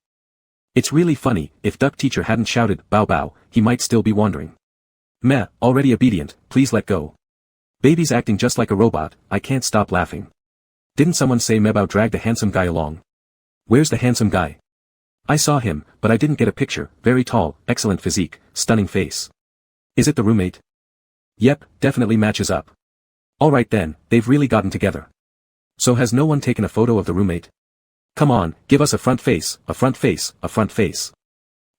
It's really funny, if duck teacher hadn't shouted, Bao Bao, he might still be wandering. Meh, already obedient, please let go. Baby's acting just like a robot, I can't stop laughing. Didn't someone say Mebao dragged a handsome guy along? Where's the handsome guy? I saw him, but I didn't get a picture, very tall, excellent physique, stunning face. Is it the roommate? Yep, definitely matches up. Alright then, they've really gotten together. So has no one taken a photo of the roommate? Come on, give us a front face, a front face, a front face.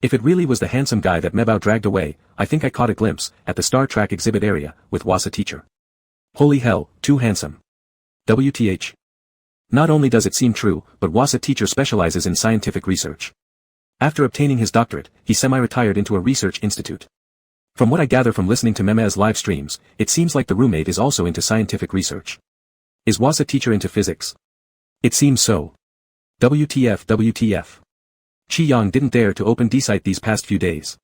If it really was the handsome guy that Mebao dragged away, I think I caught a glimpse, at the Star Trek exhibit area, with Wasa teacher. Holy hell, too handsome. WTH. Not only does it seem true, but Wasa teacher specializes in scientific research. After obtaining his doctorate, he semi-retired into a research institute. From what I gather from listening to Meme's live streams, it seems like the roommate is also into scientific research. Is Wasa teacher into physics? It seems so. WTF WTF. Qi Yang didn't dare to open D-Site these past few days.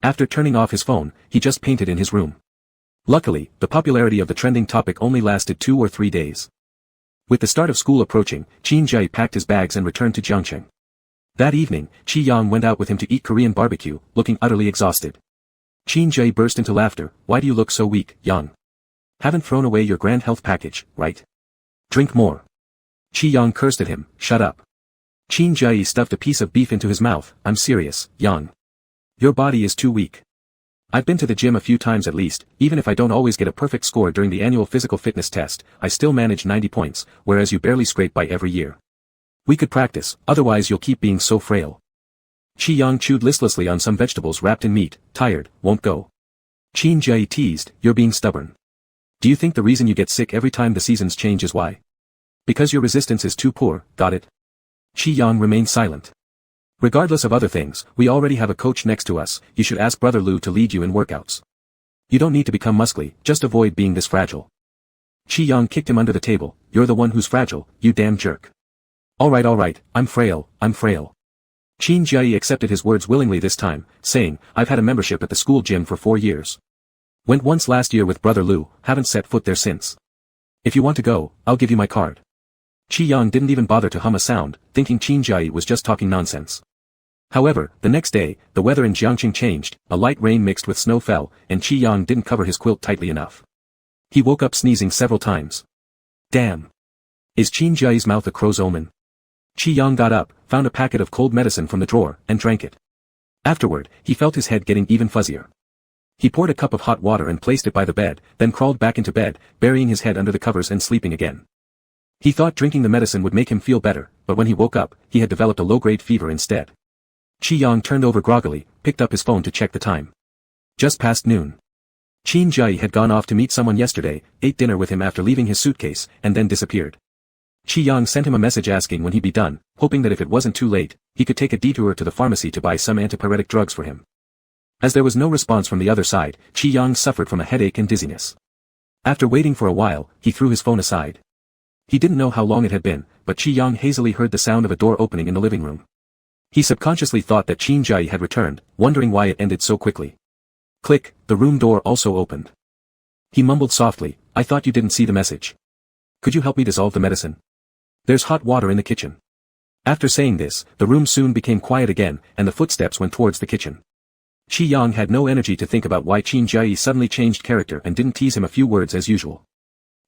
After turning off his phone, he just painted in his room. Luckily, the popularity of the trending topic only lasted 2 or 3 days. With the start of school approaching, Qin Jie packed his bags and returned to Jiangcheng. That evening, Qi Yang went out with him to eat Korean barbecue, looking utterly exhausted. Qin Jie burst into laughter. Why do you look so weak, Yang? Haven't thrown away your grand health package, right? Drink more. Qi Yang cursed at him. Shut up. Qin Jie stuffed a piece of beef into his mouth. I'm serious, Yang. Your body is too weak. I've been to the gym a few times at least, even if I don't always get a perfect score during the annual physical fitness test, I still manage 90 points, whereas you barely scrape by every year. We could practice, otherwise you'll keep being so frail. Qi Yang chewed listlessly on some vegetables wrapped in meat. Tired, won't go. Qin Jie teased, you're being stubborn. Do you think the reason you get sick every time the seasons change is why? Because your resistance is too poor, got it? Qi Yang remained silent. Regardless of other things, we already have a coach next to us, you should ask Brother Lu to lead you in workouts. You don't need to become muscly, just avoid being this fragile. Qi Yang kicked him under the table. You're the one who's fragile, you damn jerk. Alright, I'm frail. Qin Jie accepted his words willingly this time, saying, I've had a membership at the school gym for 4 years. Went once last year with Brother Lu, haven't set foot there since. If you want to go, I'll give you my card. Qi Yang didn't even bother to hum a sound, thinking Qin Jie was just talking nonsense. However, the next day, the weather in Jiangcheng changed, a light rain mixed with snow fell, and Qi Yang didn't cover his quilt tightly enough. He woke up sneezing several times. Damn. Is Qin Jie's mouth a crow's omen? Qi Yang got up, found a packet of cold medicine from the drawer, and drank it. Afterward, he felt his head getting even fuzzier. He poured a cup of hot water and placed it by the bed, then crawled back into bed, burying his head under the covers and sleeping again. He thought drinking the medicine would make him feel better, but when he woke up, he had developed a low-grade fever instead. Qi Yang turned over groggily, picked up his phone to check the time. Just past noon. Qin Jie had gone off to meet someone yesterday, ate dinner with him after leaving his suitcase, and then disappeared. Qi Yang sent him a message asking when he'd be done, hoping that if it wasn't too late, he could take a detour to the pharmacy to buy some antipyretic drugs for him. As there was no response from the other side, Qi Yang suffered from a headache and dizziness. After waiting for a while, he threw his phone aside. He didn't know how long it had been, but Qi Yang hazily heard the sound of a door opening in the living room. He subconsciously thought that Qin Jie had returned, wondering why it ended so quickly. Click, the room door also opened. He mumbled softly, I thought you didn't see the message. Could you help me dissolve the medicine? There's hot water in the kitchen. After saying this, the room soon became quiet again, and the footsteps went towards the kitchen. Qi Yang had no energy to think about why Qin Jie suddenly changed character and didn't tease him a few words as usual.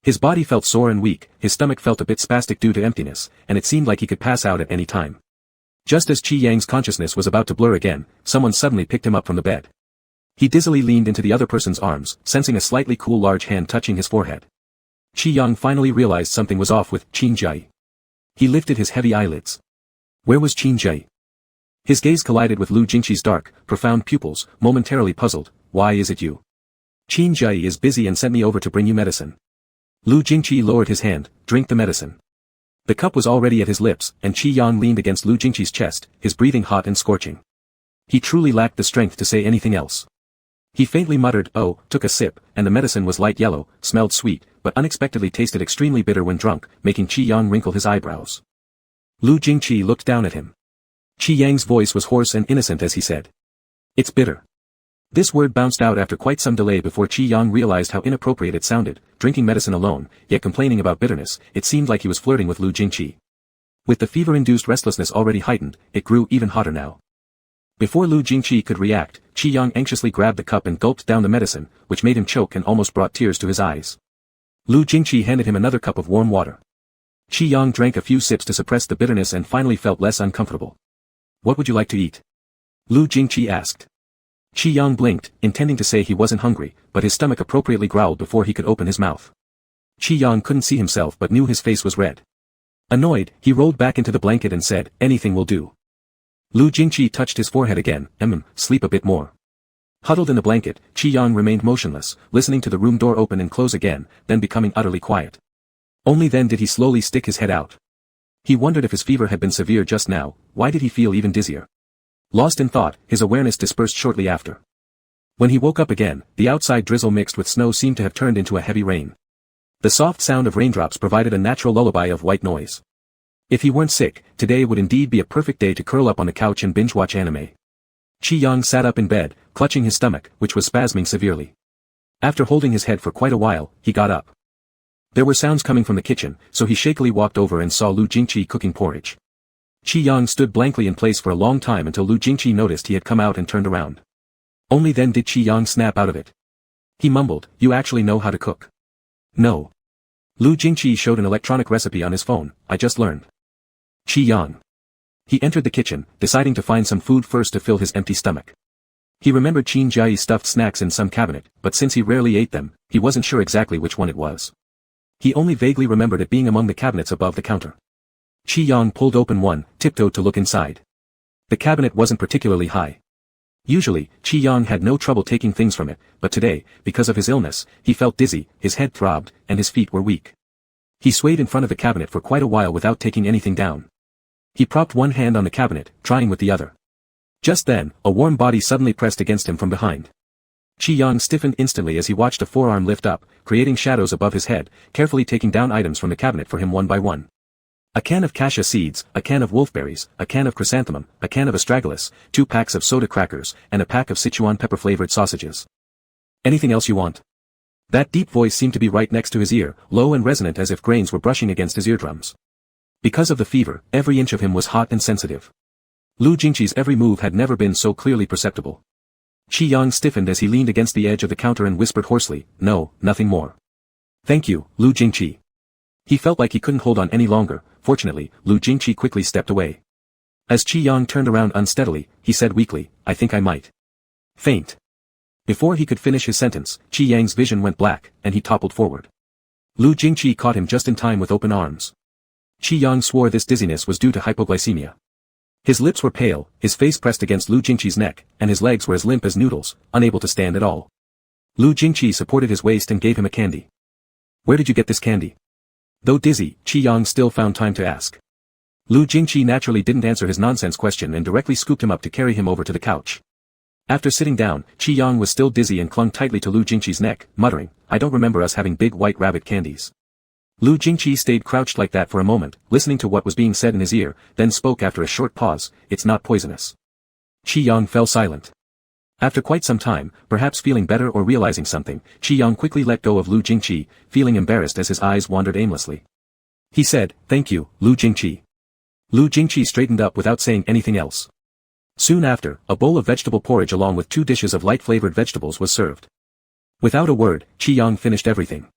His body felt sore and weak, his stomach felt a bit spastic due to emptiness, and it seemed like he could pass out at any time. Just as Qi Yang's consciousness was about to blur again, someone suddenly picked him up from the bed. He dizzily leaned into the other person's arms, sensing a slightly cool large hand touching his forehead. Qi Yang finally realized something was off with Qin Jai. He lifted his heavy eyelids. Where was Qin Jai? His gaze collided with Lu Jingqi's dark, profound pupils, momentarily puzzled. Why is it you? Qin Jai is busy and sent me over to bring you medicine. Lu Jingqi lowered his hand. Drink the medicine. The cup was already at his lips, and Qi Yang leaned against Lu Jingqi's chest, his breathing hot and scorching. He truly lacked the strength to say anything else. He faintly muttered, oh, took a sip, and the medicine was light yellow, smelled sweet, but unexpectedly tasted extremely bitter when drunk, making Qi Yang wrinkle his eyebrows. Lu Jingqi looked down at him. Qi Yang's voice was hoarse and innocent as he said. It's bitter. This word bounced out after quite some delay before Qi Yang realized how inappropriate it sounded, drinking medicine alone, yet complaining about bitterness. It seemed like he was flirting with Lu Jingqi. With the fever-induced restlessness already heightened, it grew even hotter now. Before Lu Jingqi could react, Qi Yang anxiously grabbed the cup and gulped down the medicine, which made him choke and almost brought tears to his eyes. Lu Jingqi handed him another cup of warm water. Qi Yang drank a few sips to suppress the bitterness and finally felt less uncomfortable. What would you like to eat? Lu Jingqi asked. Qi Yang blinked, intending to say he wasn't hungry, but his stomach appropriately growled before he could open his mouth. Qi Yang couldn't see himself but knew his face was red. Annoyed, he rolled back into the blanket and said, anything will do. Lu Jingqi touched his forehead again. Sleep a bit more. Huddled in the blanket, Qi Yang remained motionless, listening to the room door open and close again, then becoming utterly quiet. Only then did he slowly stick his head out. He wondered if his fever had been severe just now. Why did he feel even dizzier? Lost in thought, his awareness dispersed shortly after. When he woke up again, the outside drizzle mixed with snow seemed to have turned into a heavy rain. The soft sound of raindrops provided a natural lullaby of white noise. If he weren't sick, today would indeed be a perfect day to curl up on the couch and binge-watch anime. Qi Yang sat up in bed, clutching his stomach, which was spasming severely. After holding his head for quite a while, he got up. There were sounds coming from the kitchen, so he shakily walked over and saw Lu Jingqi cooking porridge. Qi Yang stood blankly in place for a long time until Lu Jingqi noticed he had come out and turned around. Only then did Qi Yang snap out of it. He mumbled, you actually know how to cook? No. Lu Jingqi showed an electronic recipe on his phone. I just learned. Qi Yang. He entered the kitchen, deciding to find some food first to fill his empty stomach. He remembered Qin Jiai's stuffed snacks in some cabinet, but since he rarely ate them, he wasn't sure exactly which one it was. He only vaguely remembered it being among the cabinets above the counter. Qi Yang pulled open one, tiptoed to look inside. The cabinet wasn't particularly high. Usually, Qi Yang had no trouble taking things from it, but today, because of his illness, he felt dizzy, his head throbbed, and his feet were weak. He swayed in front of the cabinet for quite a while without taking anything down. He propped one hand on the cabinet, trying with the other. Just then, a warm body suddenly pressed against him from behind. Qi Yang stiffened instantly as he watched a forearm lift up, creating shadows above his head, carefully taking down items from the cabinet for him one by one. A can of cassia seeds, a can of wolfberries, a can of chrysanthemum, a can of astragalus, 2 packs of soda crackers, and a pack of Sichuan pepper-flavored sausages. Anything else you want? That deep voice seemed to be right next to his ear, low and resonant as if grains were brushing against his eardrums. Because of the fever, every inch of him was hot and sensitive. Lu Jingqi's every move had never been so clearly perceptible. Qi Yang stiffened as he leaned against the edge of the counter and whispered hoarsely, no, nothing more. Thank you, Lu Jingqi. He felt like he couldn't hold on any longer. Fortunately, Lu Jingqi quickly stepped away. As Qi Yang turned around unsteadily, he said weakly, I think I might faint. Before he could finish his sentence, Qi Yang's vision went black, and he toppled forward. Lu Jingqi caught him just in time with open arms. Qi Yang swore this dizziness was due to hypoglycemia. His lips were pale, his face pressed against Lu Jingqi's neck, and his legs were as limp as noodles, unable to stand at all. Lu Jingqi supported his waist and gave him a candy. Where did you get this candy? Though dizzy, Qi Yang still found time to ask. Lu Jingqi naturally didn't answer his nonsense question and directly scooped him up to carry him over to the couch. After sitting down, Qi Yang was still dizzy and clung tightly to Lu Jingqi's neck, muttering, I don't remember us having big white rabbit candies. Lu Jingqi stayed crouched like that for a moment, listening to what was being said in his ear, then spoke after a short pause, it's not poisonous. Qi Yang fell silent. After quite some time, perhaps feeling better or realizing something, Qi Yang quickly let go of Lu Jingqi, feeling embarrassed as his eyes wandered aimlessly. He said, thank you, Lu Jingqi. Lu Jingqi straightened up without saying anything else. Soon after, a bowl of vegetable porridge along with 2 dishes of light-flavored vegetables was served. Without a word, Qi Yang finished everything.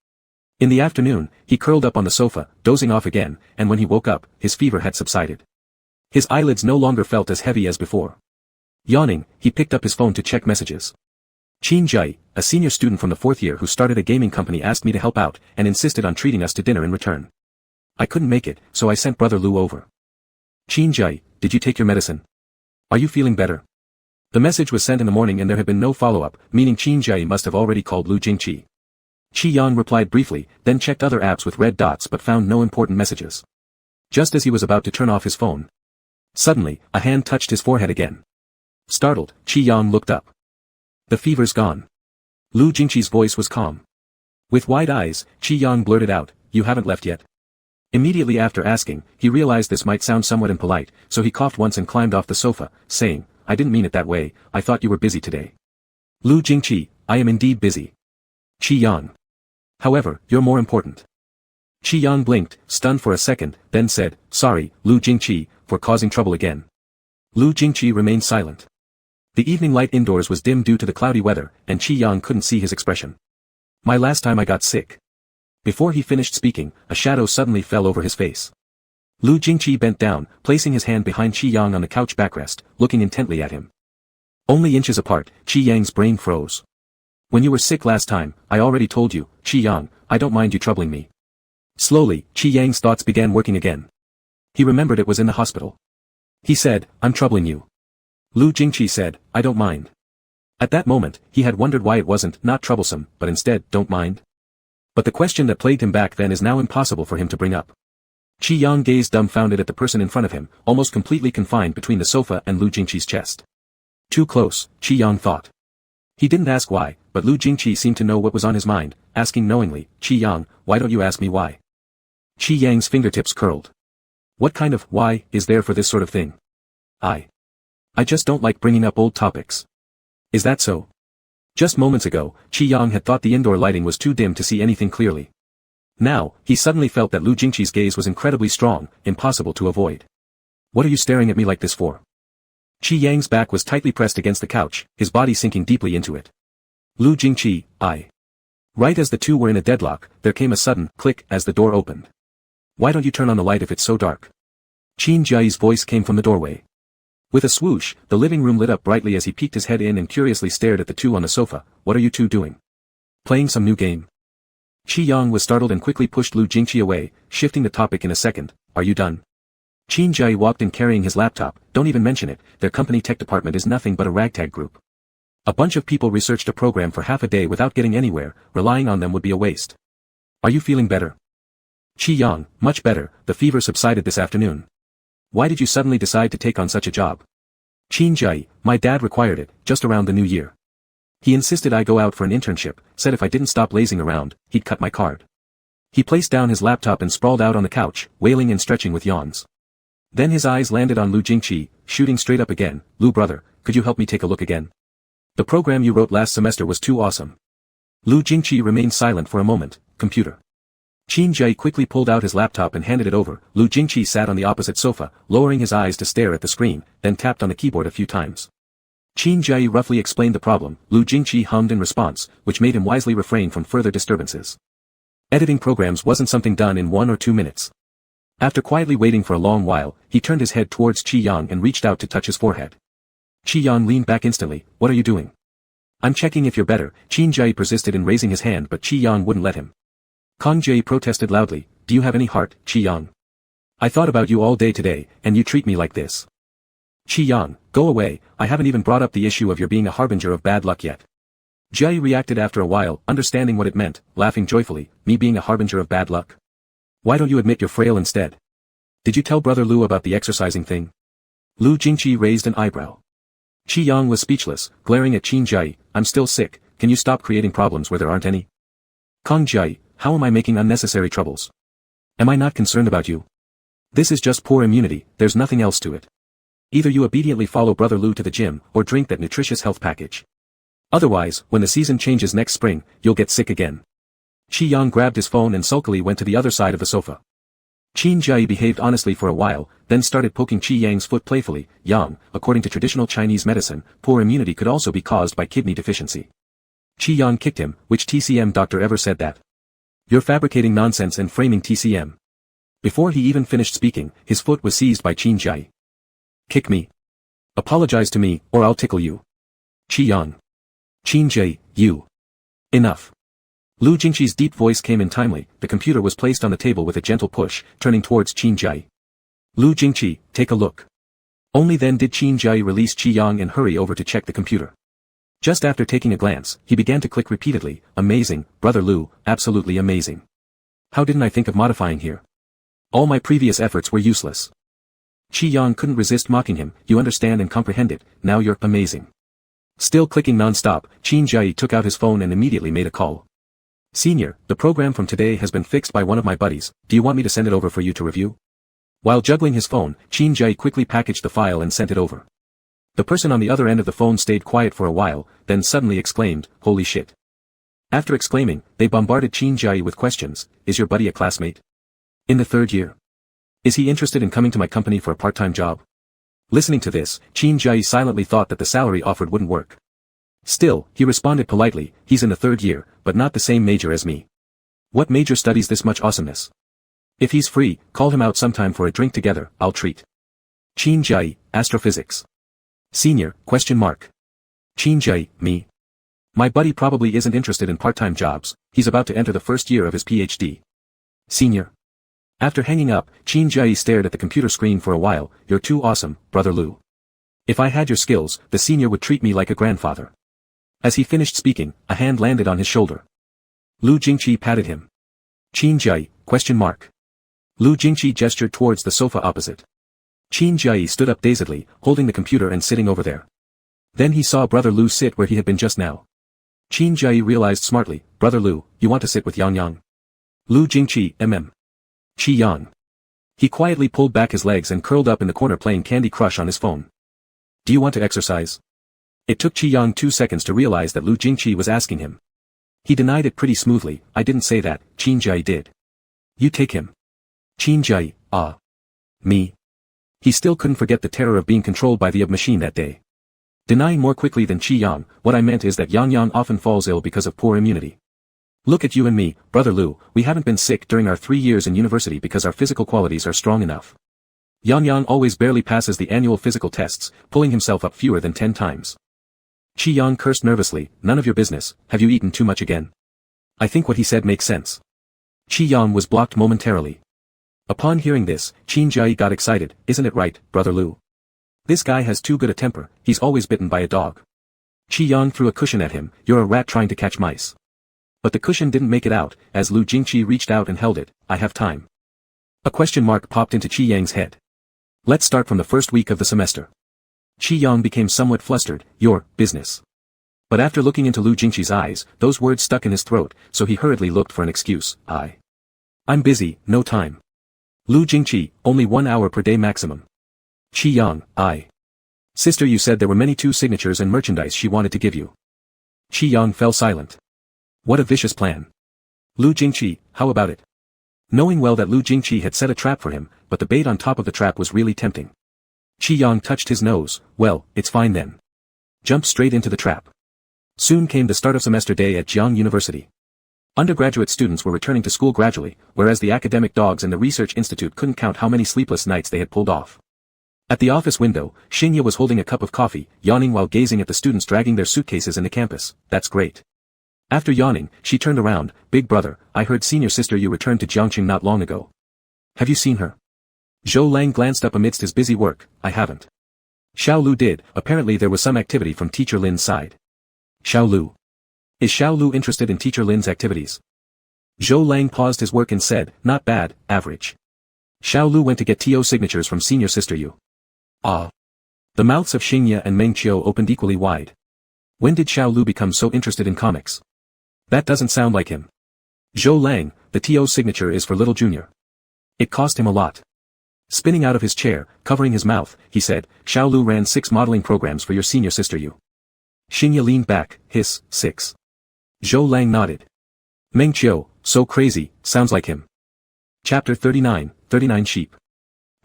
In the afternoon, he curled up on the sofa, dozing off again, and when he woke up, his fever had subsided. His eyelids no longer felt as heavy as before. Yawning, he picked up his phone to check messages. Qin Jai, a senior student from the 4th year who started a gaming company, asked me to help out and insisted on treating us to dinner in return. I couldn't make it, so I sent Brother Lu over. Qin Jai, did you take your medicine? Are you feeling better? The message was sent in the morning and there had been no follow-up, meaning Qin Jai must have already called Lu Jingqi. Qi Yang replied briefly, then checked other apps with red dots but found no important messages. Just as he was about to turn off his phone, suddenly, a hand touched his forehead again. Startled, Qi Yang looked up. The fever's gone. Lu Jingqi's voice was calm. With wide eyes, Qi Yang blurted out, "You haven't left yet?" Immediately after asking, he realized this might sound somewhat impolite, so he coughed once and climbed off the sofa, saying, "I didn't mean it that way, I thought you were busy today." Lu Jingqi, I am indeed busy. Qi Yang. However, you're more important. Qi Yang blinked, stunned for a second, then said, "Sorry, Lu Jingqi, for causing trouble again." Lu Jingqi remained silent. The evening light indoors was dim due to the cloudy weather, and Qi Yang couldn't see his expression. My last time I got sick. Before he finished speaking, a shadow suddenly fell over his face. Lu Jingqi bent down, placing his hand behind Qi Yang on the couch backrest, looking intently at him. Only inches apart, Qi Yang's brain froze. When you were sick last time, I already told you, Qi Yang, I don't mind you troubling me. Slowly, Qi Yang's thoughts began working again. He remembered it was in the hospital. He said, I'm troubling you. Lu Jingqi said, I don't mind. At that moment, he had wondered why it wasn't not troublesome, but instead, don't mind. But the question that plagued him back then is now impossible for him to bring up. Qi Yang gazed dumbfounded at the person in front of him, almost completely confined between the sofa and Lu Jingqi's chest. Too close, Qi Yang thought. He didn't ask why, but Lu Jingqi seemed to know what was on his mind, asking knowingly, Qi Yang, why don't you ask me why? Qi Yang's fingertips curled. What kind of why is there for this sort of thing? I just don't like bringing up old topics. Is that so? Just moments ago, Qi Yang had thought the indoor lighting was too dim to see anything clearly. Now, he suddenly felt that Lu Jingqi's gaze was incredibly strong, impossible to avoid. What are you staring at me like this for? Qi Yang's back was tightly pressed against the couch, his body sinking deeply into it. Lu Jingqi, Right as the two were in a deadlock, there came a sudden click as the door opened. Why don't you turn on the light if it's so dark? Qin Jai's voice came from the doorway. With a swoosh, the living room lit up brightly as he peeked his head in and curiously stared at the two on the sofa. What are you two doing? Playing some new game? Qi Yang was startled and quickly pushed Lu Jingqi away, shifting the topic in a second. Are you done? Qin Jai walked in carrying his laptop. Don't even mention it, their company tech department is nothing but a ragtag group. A bunch of people researched a program for half a day without getting anywhere, relying on them would be a waste. Are you feeling better? Qi Yang, much better, the fever subsided this afternoon. Why did you suddenly decide to take on such a job? Qin Jai, my dad required it, just around the new year. He insisted I go out for an internship, said if I didn't stop lazing around, he'd cut my card. He placed down his laptop and sprawled out on the couch, wailing and stretching with yawns. Then his eyes landed on Lu Jingqi, shooting straight up again. Lu brother, could you help me take a look again? The program you wrote last semester was too awesome. Lu Jingqi remained silent for a moment. Computer. Qin Jai quickly pulled out his laptop and handed it over. Lu Jingqi sat on the opposite sofa, lowering his eyes to stare at the screen, then tapped on the keyboard a few times. Qin Jai roughly explained the problem. Lu Jingqi hummed in response, which made him wisely refrain from further disturbances. Editing programs wasn't something done in 1 or 2 minutes. After quietly waiting for a long while, he turned his head towards Qi Yang and reached out to touch his forehead. Qi Yang leaned back instantly. What are you doing? I'm checking if you're better. Qin Jai persisted in raising his hand but Qi Yang wouldn't let him. Kong Jai protested loudly. Do you have any heart, Qi Yang? I thought about you all day today, and you treat me like this. Qi Yang, go away, I haven't even brought up the issue of your being a harbinger of bad luck yet. Jai reacted after a while, understanding what it meant, laughing joyfully. Me being a harbinger of bad luck? Why don't you admit you're frail instead? Did you tell Brother Lu about the exercising thing? Lu Jingqi raised an eyebrow. Qi Yang was speechless, glaring at Qin Jai. I'm still sick, can you stop creating problems where there aren't any? Kong Jai, how am I making unnecessary troubles? Am I not concerned about you? This is just poor immunity, there's nothing else to it. Either you obediently follow Brother Lu to the gym, or drink that nutritious health package. Otherwise, when the season changes next spring, you'll get sick again. Qi Yang grabbed his phone and sulkily went to the other side of the sofa. Qin Jai behaved honestly for a while, then started poking Qi Yang's foot playfully. Yang, according to traditional Chinese medicine, poor immunity could also be caused by kidney deficiency. Qi Yang kicked him. Which TCM doctor ever said that? You're fabricating nonsense and framing TCM. Before he even finished speaking, his foot was seized by Qin Jai. Kick me. Apologize to me, or I'll tickle you. Qi Yang. Qin Jie, you. Enough. Lu Jingqi's deep voice came in timely, the computer was placed on the table with a gentle push, turning towards Qin Jie. Lu Jingqi, take a look. Only then did Qin Jie release Qi Yang and hurry over to check the computer. Just after taking a glance, he began to click repeatedly, amazing, brother Lu, absolutely amazing. How didn't I think of modifying here? All my previous efforts were useless. Qi Yang couldn't resist mocking him, you understand and comprehend it, now you're amazing. Still clicking non-stop, Qin Jie took out his phone and immediately made a call. Senior, the program from today has been fixed by one of my buddies, do you want me to send it over for you to review? While juggling his phone, Qin Jie quickly packaged the file and sent it over. The person on the other end of the phone stayed quiet for a while, then suddenly exclaimed, holy shit. After exclaiming, they bombarded Qin Jie with questions, is your buddy a classmate? In the 3rd year? Is he interested in coming to my company for a part-time job? Listening to this, Qin Jie silently thought that the salary offered wouldn't work. Still, he responded politely, he's in the 3rd year, but not the same major as me. What major studies this much awesomeness? If he's free, call him out sometime for a drink together, I'll treat. Qin Jie, astrophysics. Senior, question mark. Qin Jie, me. My buddy probably isn't interested in part-time jobs, he's about to enter the 1st year of his PhD. Senior. After hanging up, Qin Jie stared at the computer screen for a while, you're too awesome, brother Lu. If I had your skills, the senior would treat me like a grandfather. As he finished speaking, a hand landed on his shoulder. Lu Jingqi patted him. Qin Jie, question mark. Lu Jingqi gestured towards the sofa opposite. Qin Jie stood up dazedly, holding the computer and sitting over there. Then he saw brother Lu sit where he had been just now. Qin Jie realized smartly, brother Lu, you want to sit with Yang Yang? Lu Jingqi, Qi Yang. He quietly pulled back his legs and curled up in the corner playing Candy Crush on his phone. Do you want to exercise? It took Qi Yang 2 seconds to realize that Lu Jingqi was asking him. He denied it pretty smoothly, I didn't say that, Qin Jie did. You take him. Qin Jie, me. He still couldn't forget the terror of being controlled by the machine that day. Denying more quickly than Qi Yang, what I meant is that Yang Yang often falls ill because of poor immunity. Look at you and me, brother Lu, we haven't been sick during our 3 years in university because our physical qualities are strong enough. Yang Yang always barely passes the annual physical tests, pulling himself up fewer than 10 times. Qi Yang cursed nervously, none of your business, have you eaten too much again? I think what he said makes sense. Qi Yang was blocked momentarily. Upon hearing this, Qin Jie got excited, isn't it right, brother Lu? This guy has too good a temper, he's always bitten by a dog. Qi Yang threw a cushion at him, you're a rat trying to catch mice. But the cushion didn't make it out, as Lu Jingqi reached out and held it, I have time. A question mark popped into Qi Yang's head. Let's start from the 1st week of the semester. Qi Yang became somewhat flustered, your business. But after looking into Lu Jingqi's eyes, those words stuck in his throat, so he hurriedly looked for an excuse, I'm busy, no time. Lu Jingqi, only 1 hour per day maximum. Qi Yang, Sister, you said there were many 2 signatures and merchandise she wanted to give you. Qi Yang fell silent. What a vicious plan. Lu Jingqi, how about it? Knowing well that Lu Jingqi had set a trap for him, but the bait on top of the trap was really tempting. Qi Yang touched his nose, well, it's fine then. Jumped straight into the trap. Soon came the start of semester day at Jiangcheng University. Undergraduate students were returning to school gradually, whereas the academic dogs in the research institute couldn't count how many sleepless nights they had pulled off. At the office window, Xingye was holding a cup of coffee, yawning while gazing at the students dragging their suitcases into campus. That's great. After yawning, she turned around, big brother, I heard senior sister you returned to Jiangcheng not long ago. Have you seen her? Zhou Lang glanced up amidst his busy work, I haven't. Xiao Lu did, apparently there was some activity from teacher Lin's side. Xiao Lu. Is Xiao Lu interested in teacher Lin's activities? Zhou Lang paused his work and said, not bad, average. Xiao Lu went to get TO signatures from senior sister Yu. The mouths of Xingye and Meng Qiu opened equally wide. When did Xiao Lu become so interested in comics? That doesn't sound like him. Zhou Lang, the TO signature is for little junior. It cost him a lot. Spinning out of his chair, covering his mouth, he said, Xiao Lu ran 6 modeling programs for your senior sister Yu. Xingye leaned back, hiss, 6. Zhou Lang nodded. Meng Qiu, so crazy, sounds like him. Chapter 39, 39 Sheep.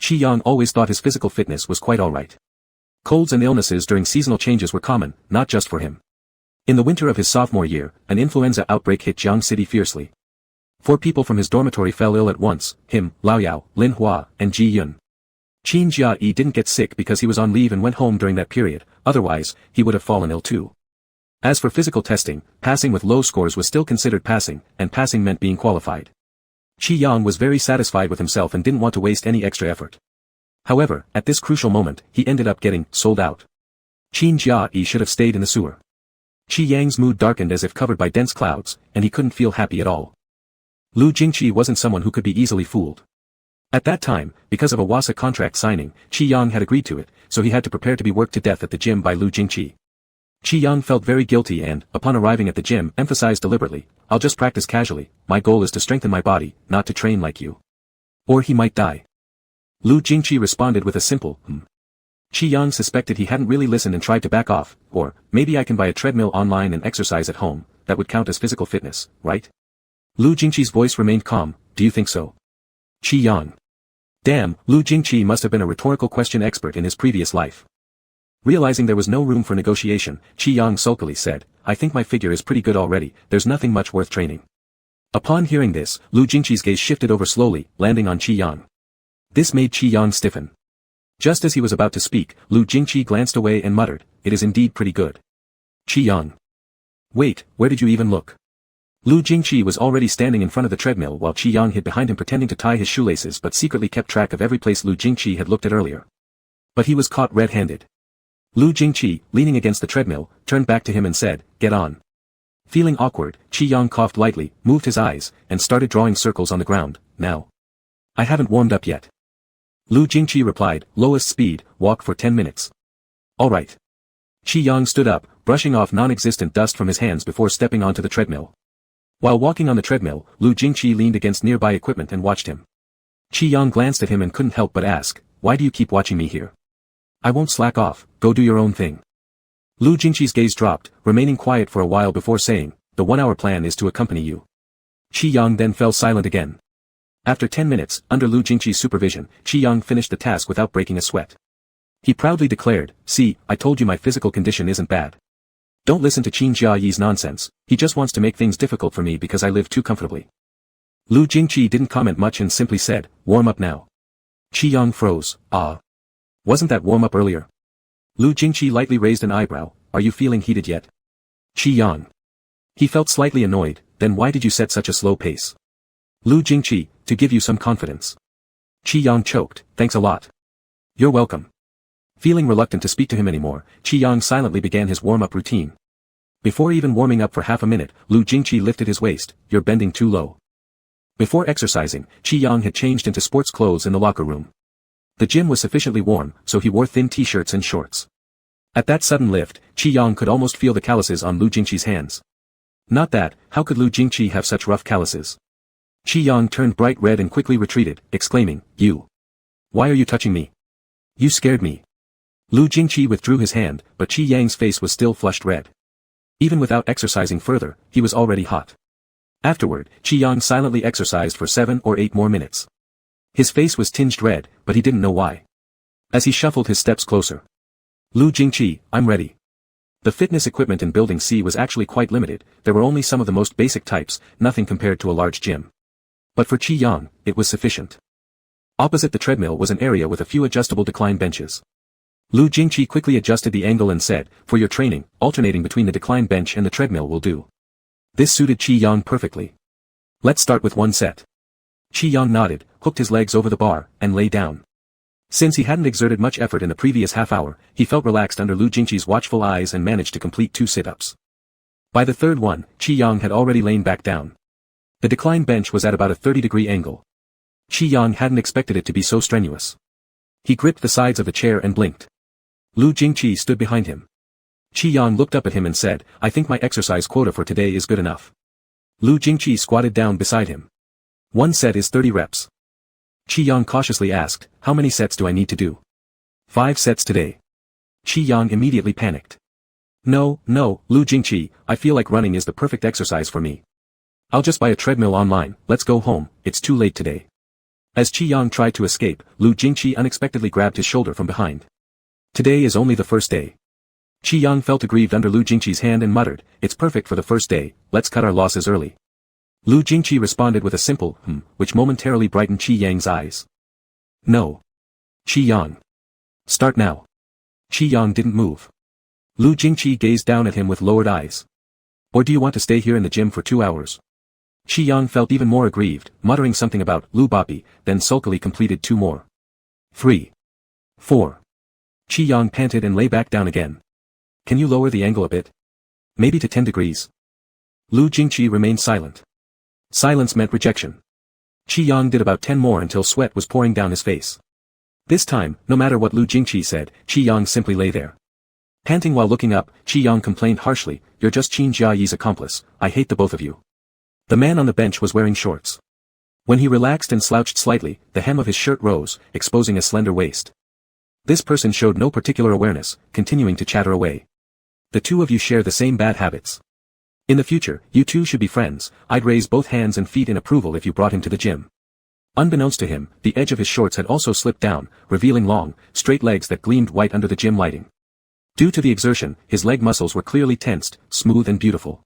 Qi Yang always thought his physical fitness was quite alright. Colds and illnesses during seasonal changes were common, not just for him. In the winter of his sophomore year, an influenza outbreak hit Jiang City fiercely. 4 people from his dormitory fell ill at once, him, Lao Yao, Lin Hua, and Ji Yun. Qin Jia didn't get sick because he was on leave and went home during that period, otherwise, he would have fallen ill too. As for physical testing, passing with low scores was still considered passing, and passing meant being qualified. Qi Yang was very satisfied with himself and didn't want to waste any extra effort. However, at this crucial moment, he ended up getting sold out. Qin Jia should have stayed in the sewer. Qi Yang's mood darkened as if covered by dense clouds, and he couldn't feel happy at all. Lu Jingqi wasn't someone who could be easily fooled. At that time, because of a Wasa contract signing, Qi Yang had agreed to it, so he had to prepare to be worked to death at the gym by Lu Jingqi. Qi Yang felt very guilty and, upon arriving at the gym, emphasized deliberately, "I'll just practice casually, my goal is to strengthen my body, not to train like you. Or he might die." Lu Jingqi responded with a simple, Qi Yang suspected he hadn't really listened and tried to back off, or, maybe I can buy a treadmill online and exercise at home, that would count as physical fitness, right? Lu Jingqi's voice remained calm, do you think so? Qi Yang. Damn, Lu Jingqi must have been a rhetorical question expert in his previous life. Realizing there was no room for negotiation, Qi Yang sulkily said, I think my figure is pretty good already, there's nothing much worth training. Upon hearing this, Lu Jingqi's gaze shifted over slowly, landing on Qi Yang. This made Qi Yang stiffen. Just as he was about to speak, Lu Jingqi glanced away and muttered, it is indeed pretty good. Qi Yang. Wait, where did you even look? Lu Jingqi was already standing in front of the treadmill while Qi Yang hid behind him pretending to tie his shoelaces but secretly kept track of every place Lu Jingqi had looked at earlier. But he was caught red-handed. Lu Jingqi, leaning against the treadmill, turned back to him and said, get on. Feeling awkward, Qi Yang coughed lightly, moved his eyes, and started drawing circles on the ground, now. I haven't warmed up yet. Lu Jingqi replied, lowest speed, walk for 10 minutes. Alright. Qi Yang stood up, brushing off non-existent dust from his hands before stepping onto the treadmill. While walking on the treadmill, Lu Jingqi leaned against nearby equipment and watched him. Qi Yang glanced at him and couldn't help but ask, why do you keep watching me here? I won't slack off, go do your own thing. Lu Jingqi's gaze dropped, remaining quiet for a while before saying, the 1-hour plan is to accompany you. Qi Yang then fell silent again. After 10 minutes, under Lu Jingqi's supervision, Qi Yang finished the task without breaking a sweat. He proudly declared, see, I told you my physical condition isn't bad. Don't listen to Qin Jiayi's nonsense, he just wants to make things difficult for me because I live too comfortably. Lu Jingqi didn't comment much and simply said, warm up now. Qi Yang froze, Wasn't that warm up earlier? Lu Jingqi lightly raised an eyebrow, are you feeling heated yet? Qi Yang. He felt slightly annoyed, then why did you set such a slow pace? Lu Jingqi, to give you some confidence. Qi Yang choked, thanks a lot. You're welcome. Feeling reluctant to speak to him anymore, Qi Yang silently began his warm-up routine. Before even warming up for half a minute, Lu Jingqi lifted his waist, you're bending too low. Before exercising, Qi Yang had changed into sports clothes in the locker room. The gym was sufficiently warm, so he wore thin t-shirts and shorts. At that sudden lift, Qi Yang could almost feel the calluses on Lu Jingqi's hands. Not that, how could Lu Jingqi have such rough calluses? Qi Yang turned bright red and quickly retreated, exclaiming, you. Why are you touching me? You scared me. Lu Jingqi withdrew his hand, but Qi Yang's face was still flushed red. Even without exercising further, he was already hot. Afterward, Qi Yang silently exercised for 7 or 8 more minutes. His face was tinged red, but he didn't know why. As he shuffled his steps closer. Lu Jingqi, I'm ready. The fitness equipment in Building C was actually quite limited, there were only some of the most basic types, nothing compared to a large gym. But for Qi Yang, it was sufficient. Opposite the treadmill was an area with a few adjustable decline benches. Lu Jingqi quickly adjusted the angle and said, for your training, alternating between the decline bench and the treadmill will do. This suited Qi Yang perfectly. Let's start with 1 set. Qi Yang nodded, hooked his legs over the bar, and lay down. Since he hadn't exerted much effort in the previous half hour, he felt relaxed under Lu Jingqi's watchful eyes and managed to complete 2 sit-ups. By the third one, Qi Yang had already lain back down. The decline bench was at about a 30-degree angle. Qi Yang hadn't expected it to be so strenuous. He gripped the sides of the chair and blinked. Lu Jingqi stood behind him. Qi Yang looked up at him and said, I think my exercise quota for today is good enough. Lu Jingqi squatted down beside him. 1 set is 30 reps. Qi Yang cautiously asked, how many sets do I need to do? 5 sets today. Qi Yang immediately panicked. No, Lu Jingqi, I feel like running is the perfect exercise for me. I'll just buy a treadmill online, let's go home, it's too late today. As Qi Yang tried to escape, Lu Jingqi unexpectedly grabbed his shoulder from behind. Today is only the first day. Qi Yang felt aggrieved under Lu Jingqi's hand and muttered, it's perfect for the first day, let's cut our losses early. Lu Jingqi responded with a simple, which momentarily brightened Qi Yang's eyes. No. Qi Yang. Start now. Qi Yang didn't move. Lu Jingqi gazed down at him with lowered eyes. Or do you want to stay here in the gym for 2 hours? Qi Yang felt even more aggrieved, muttering something about Lu Bapi, then sulkily completed 2 more. 3. 4. Qi Yang panted and lay back down again. Can you lower the angle a bit? Maybe to 10 degrees. Lu Jingqi remained silent. Silence meant rejection. Qi Yang did about 10 more until sweat was pouring down his face. This time, no matter what Lu Jingqi said, Qi Yang simply lay there. Panting while looking up, Qi Yang complained harshly, "You're just Qin Jiayi's accomplice, I hate the both of you." The man on the bench was wearing shorts. When he relaxed and slouched slightly, the hem of his shirt rose, exposing a slender waist. This person showed no particular awareness, continuing to chatter away. The two of you share the same bad habits. In the future, you two should be friends. I'd raise both hands and feet in approval if you brought him to the gym. Unbeknownst to him, the edge of his shorts had also slipped down, revealing long, straight legs that gleamed white under the gym lighting. Due to the exertion, his leg muscles were clearly tensed, smooth and beautiful.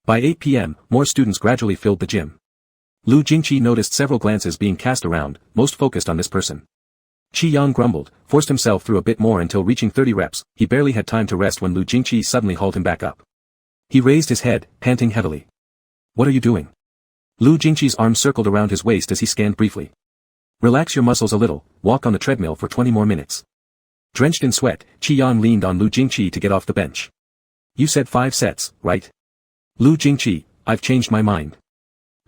By 8 p.m., more students gradually filled the gym. Lu Jingqi noticed several glances being cast around, most focused on this person. Qi Yang grumbled, forced himself through a bit more until reaching 30 reps, he barely had time to rest when Lu Jingqi suddenly hauled him back up. He raised his head, panting heavily. What are you doing? Lu Jingqi's arm circled around his waist as he scanned briefly. Relax your muscles a little, walk on the treadmill for 20 more minutes. Drenched in sweat, Qi Yang leaned on Lu Jingqi to get off the bench. You said 5 sets, right? Lu Jingqi, I've changed my mind.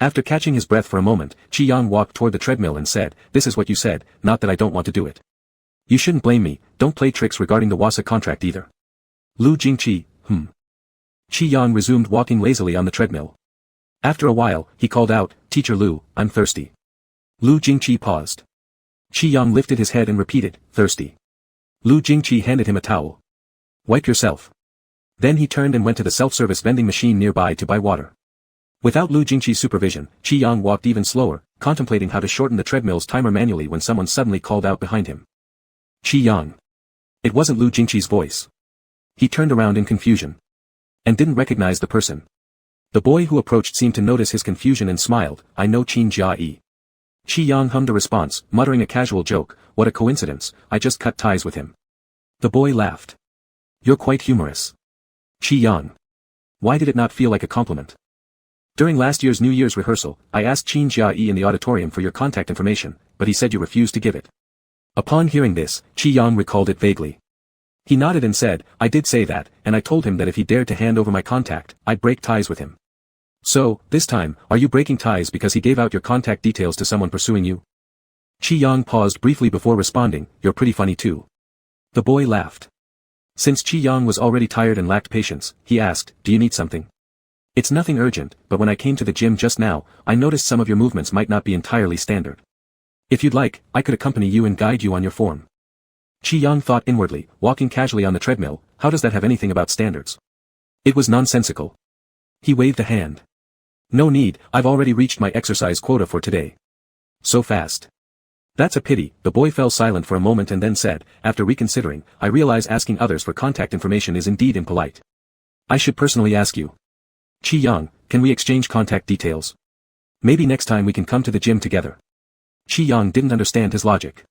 After catching his breath for a moment, Qi Yang walked toward the treadmill and said, this is what you said, not that I don't want to do it. You shouldn't blame me, don't play tricks regarding the Wasa contract either. Lu Jingqi, Qi Yang resumed walking lazily on the treadmill. After a while, he called out, Teacher Lu, I'm thirsty. Lu Jingqi paused. Qi Yang lifted his head and repeated, thirsty. Lu Jingqi handed him a towel. Wipe yourself. Then he turned and went to the self-service vending machine nearby to buy water. Without Lu Jingqi's supervision, Qi Yang walked even slower, contemplating how to shorten the treadmill's timer manually when someone suddenly called out behind him. Qi Yang. It wasn't Lu Jingqi's voice. He turned around in confusion. And didn't recognize the person. The boy who approached seemed to notice his confusion and smiled, I know Qin Jia-yi. Qi Yang hummed a response, muttering a casual joke, what a coincidence, I just cut ties with him. The boy laughed. You're quite humorous. Qi Yang. Why did it not feel like a compliment? During last year's New Year's rehearsal, I asked Qin Jia-yi in the auditorium for your contact information, but he said you refused to give it. Upon hearing this, Qi Yang recalled it vaguely. He nodded and said, I did say that, and I told him that if he dared to hand over my contact, I'd break ties with him. So, this time, are you breaking ties because he gave out your contact details to someone pursuing you? Qi Yang paused briefly before responding, you're pretty funny too. The boy laughed. Since Qi Yang was already tired and lacked patience, he asked, do you need something? It's nothing urgent, but when I came to the gym just now, I noticed some of your movements might not be entirely standard. If you'd like, I could accompany you and guide you on your form. Qi Yang thought inwardly, walking casually on the treadmill, how does that have anything about standards? It was nonsensical. He waved a hand. No need, I've already reached my exercise quota for today. So fast. That's a pity, the boy fell silent for a moment and then said, after reconsidering, I realize asking others for contact information is indeed impolite. I should personally ask you. Qi Yang, can we exchange contact details? Maybe next time we can come to the gym together. Qi Yang didn't understand his logic.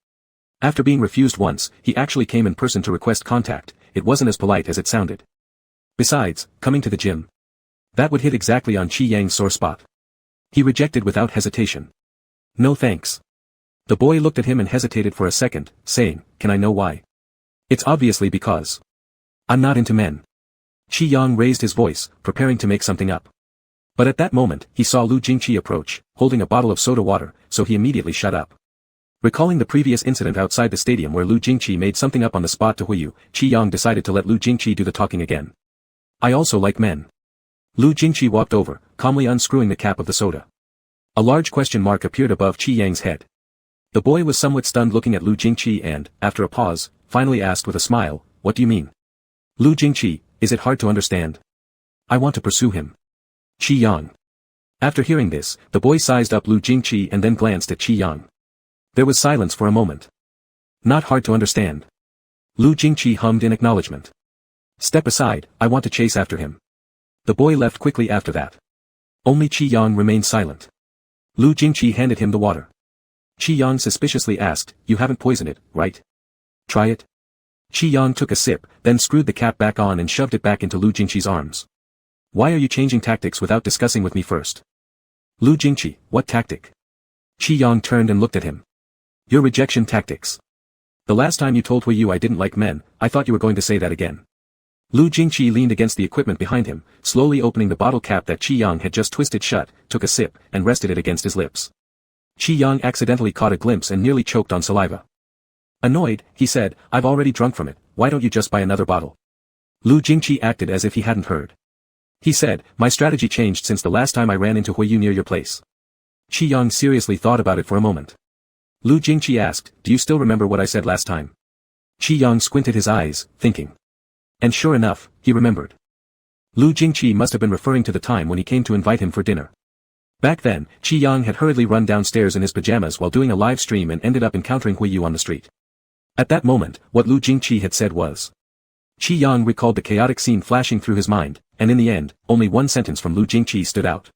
After being refused once, he actually came in person to request contact, it wasn't as polite as it sounded. Besides, coming to the gym. That would hit exactly on Qi Yang's sore spot. He rejected without hesitation. No thanks. The boy looked at him and hesitated for a second, saying, can I know why? It's obviously because I'm not into men. Qi Yang raised his voice, preparing to make something up. But at that moment, he saw Lu Jingqi approach, holding a bottle of soda water, so he immediately shut up. Recalling the previous incident outside the stadium where Lu Jingqi made something up on the spot to Huiyu, Qi Yang decided to let Lu Jingqi do the talking again. I also like men. Lu Jingqi walked over, calmly unscrewing the cap of the soda. A large question mark appeared above Qi Yang's head. The boy was somewhat stunned looking at Lu Jingqi and, after a pause, finally asked with a smile, what do you mean? Lu Jingqi, is it hard to understand? I want to pursue him. Qi Yang. After hearing this, the boy sized up Lu Jingqi and then glanced at Qi Yang. There was silence for a moment. Not hard to understand. Lu Jingqi hummed in acknowledgement. Step aside, I want to chase after him. The boy left quickly after that. Only Qi Yang remained silent. Lu Jingqi handed him the water. Qi Yang suspiciously asked, you haven't poisoned it, right? Try it. Qi Yang took a sip, then screwed the cap back on and shoved it back into Lu Jingqi's arms. Why are you changing tactics without discussing with me first? Lu Jingqi, what tactic? Qi Yang turned and looked at him. Your rejection tactics. The last time you told Hui Yu I didn't like men, I thought you were going to say that again. Lu Jingqi leaned against the equipment behind him, slowly opening the bottle cap that Qi Yang had just twisted shut, took a sip, and rested it against his lips. Qi Yang accidentally caught a glimpse and nearly choked on saliva. Annoyed, he said, I've already drunk from it, why don't you just buy another bottle? Lu Jingqi acted as if he hadn't heard. He said, my strategy changed since the last time I ran into Hui Yu near your place. Qi Yang seriously thought about it for a moment. Lu Jingqi asked, do you still remember what I said last time? Qi Yang squinted his eyes, thinking. And sure enough, he remembered. Lu Jingqi must have been referring to the time when he came to invite him for dinner. Back then, Qi Yang had hurriedly run downstairs in his pajamas while doing a live stream and ended up encountering Hui Yu on the street. At that moment, what Lu Jingqi had said was. Qi Yang recalled the chaotic scene flashing through his mind, and in the end, only one sentence from Lu Jingqi stood out.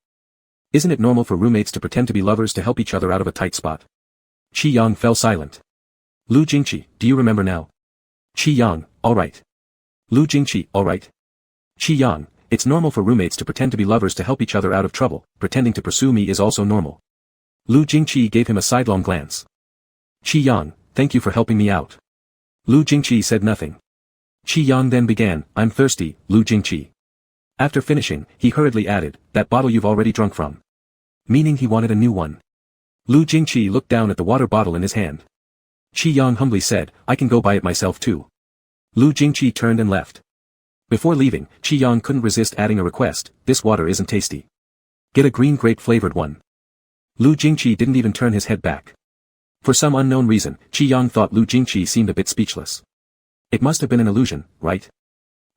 Isn't it normal for roommates to pretend to be lovers to help each other out of a tight spot? Qi Yang fell silent. Lu Jingqi, do you remember now? Qi Yang, alright. Lu Jingqi, alright. Qi Yang, it's normal for roommates to pretend to be lovers to help each other out of trouble, pretending to pursue me is also normal. Lu Jingqi gave him a sidelong glance. Qi Yang, thank you for helping me out. Lu Jingqi said nothing. Qi Yang then began, I'm thirsty, Lu Jingqi. After finishing, he hurriedly added, that bottle you've already drunk from. Meaning he wanted a new one. Lu Jingqi looked down at the water bottle in his hand. Qi Yang humbly said, I can go buy it myself too. Lu Jingqi turned and left. Before leaving, Qi Yang couldn't resist adding a request, this water isn't tasty. Get a green grape flavored one. Lu Jingqi didn't even turn his head back. For some unknown reason, Qi Yang thought Lu Jingqi seemed a bit speechless. It must have been an illusion, right?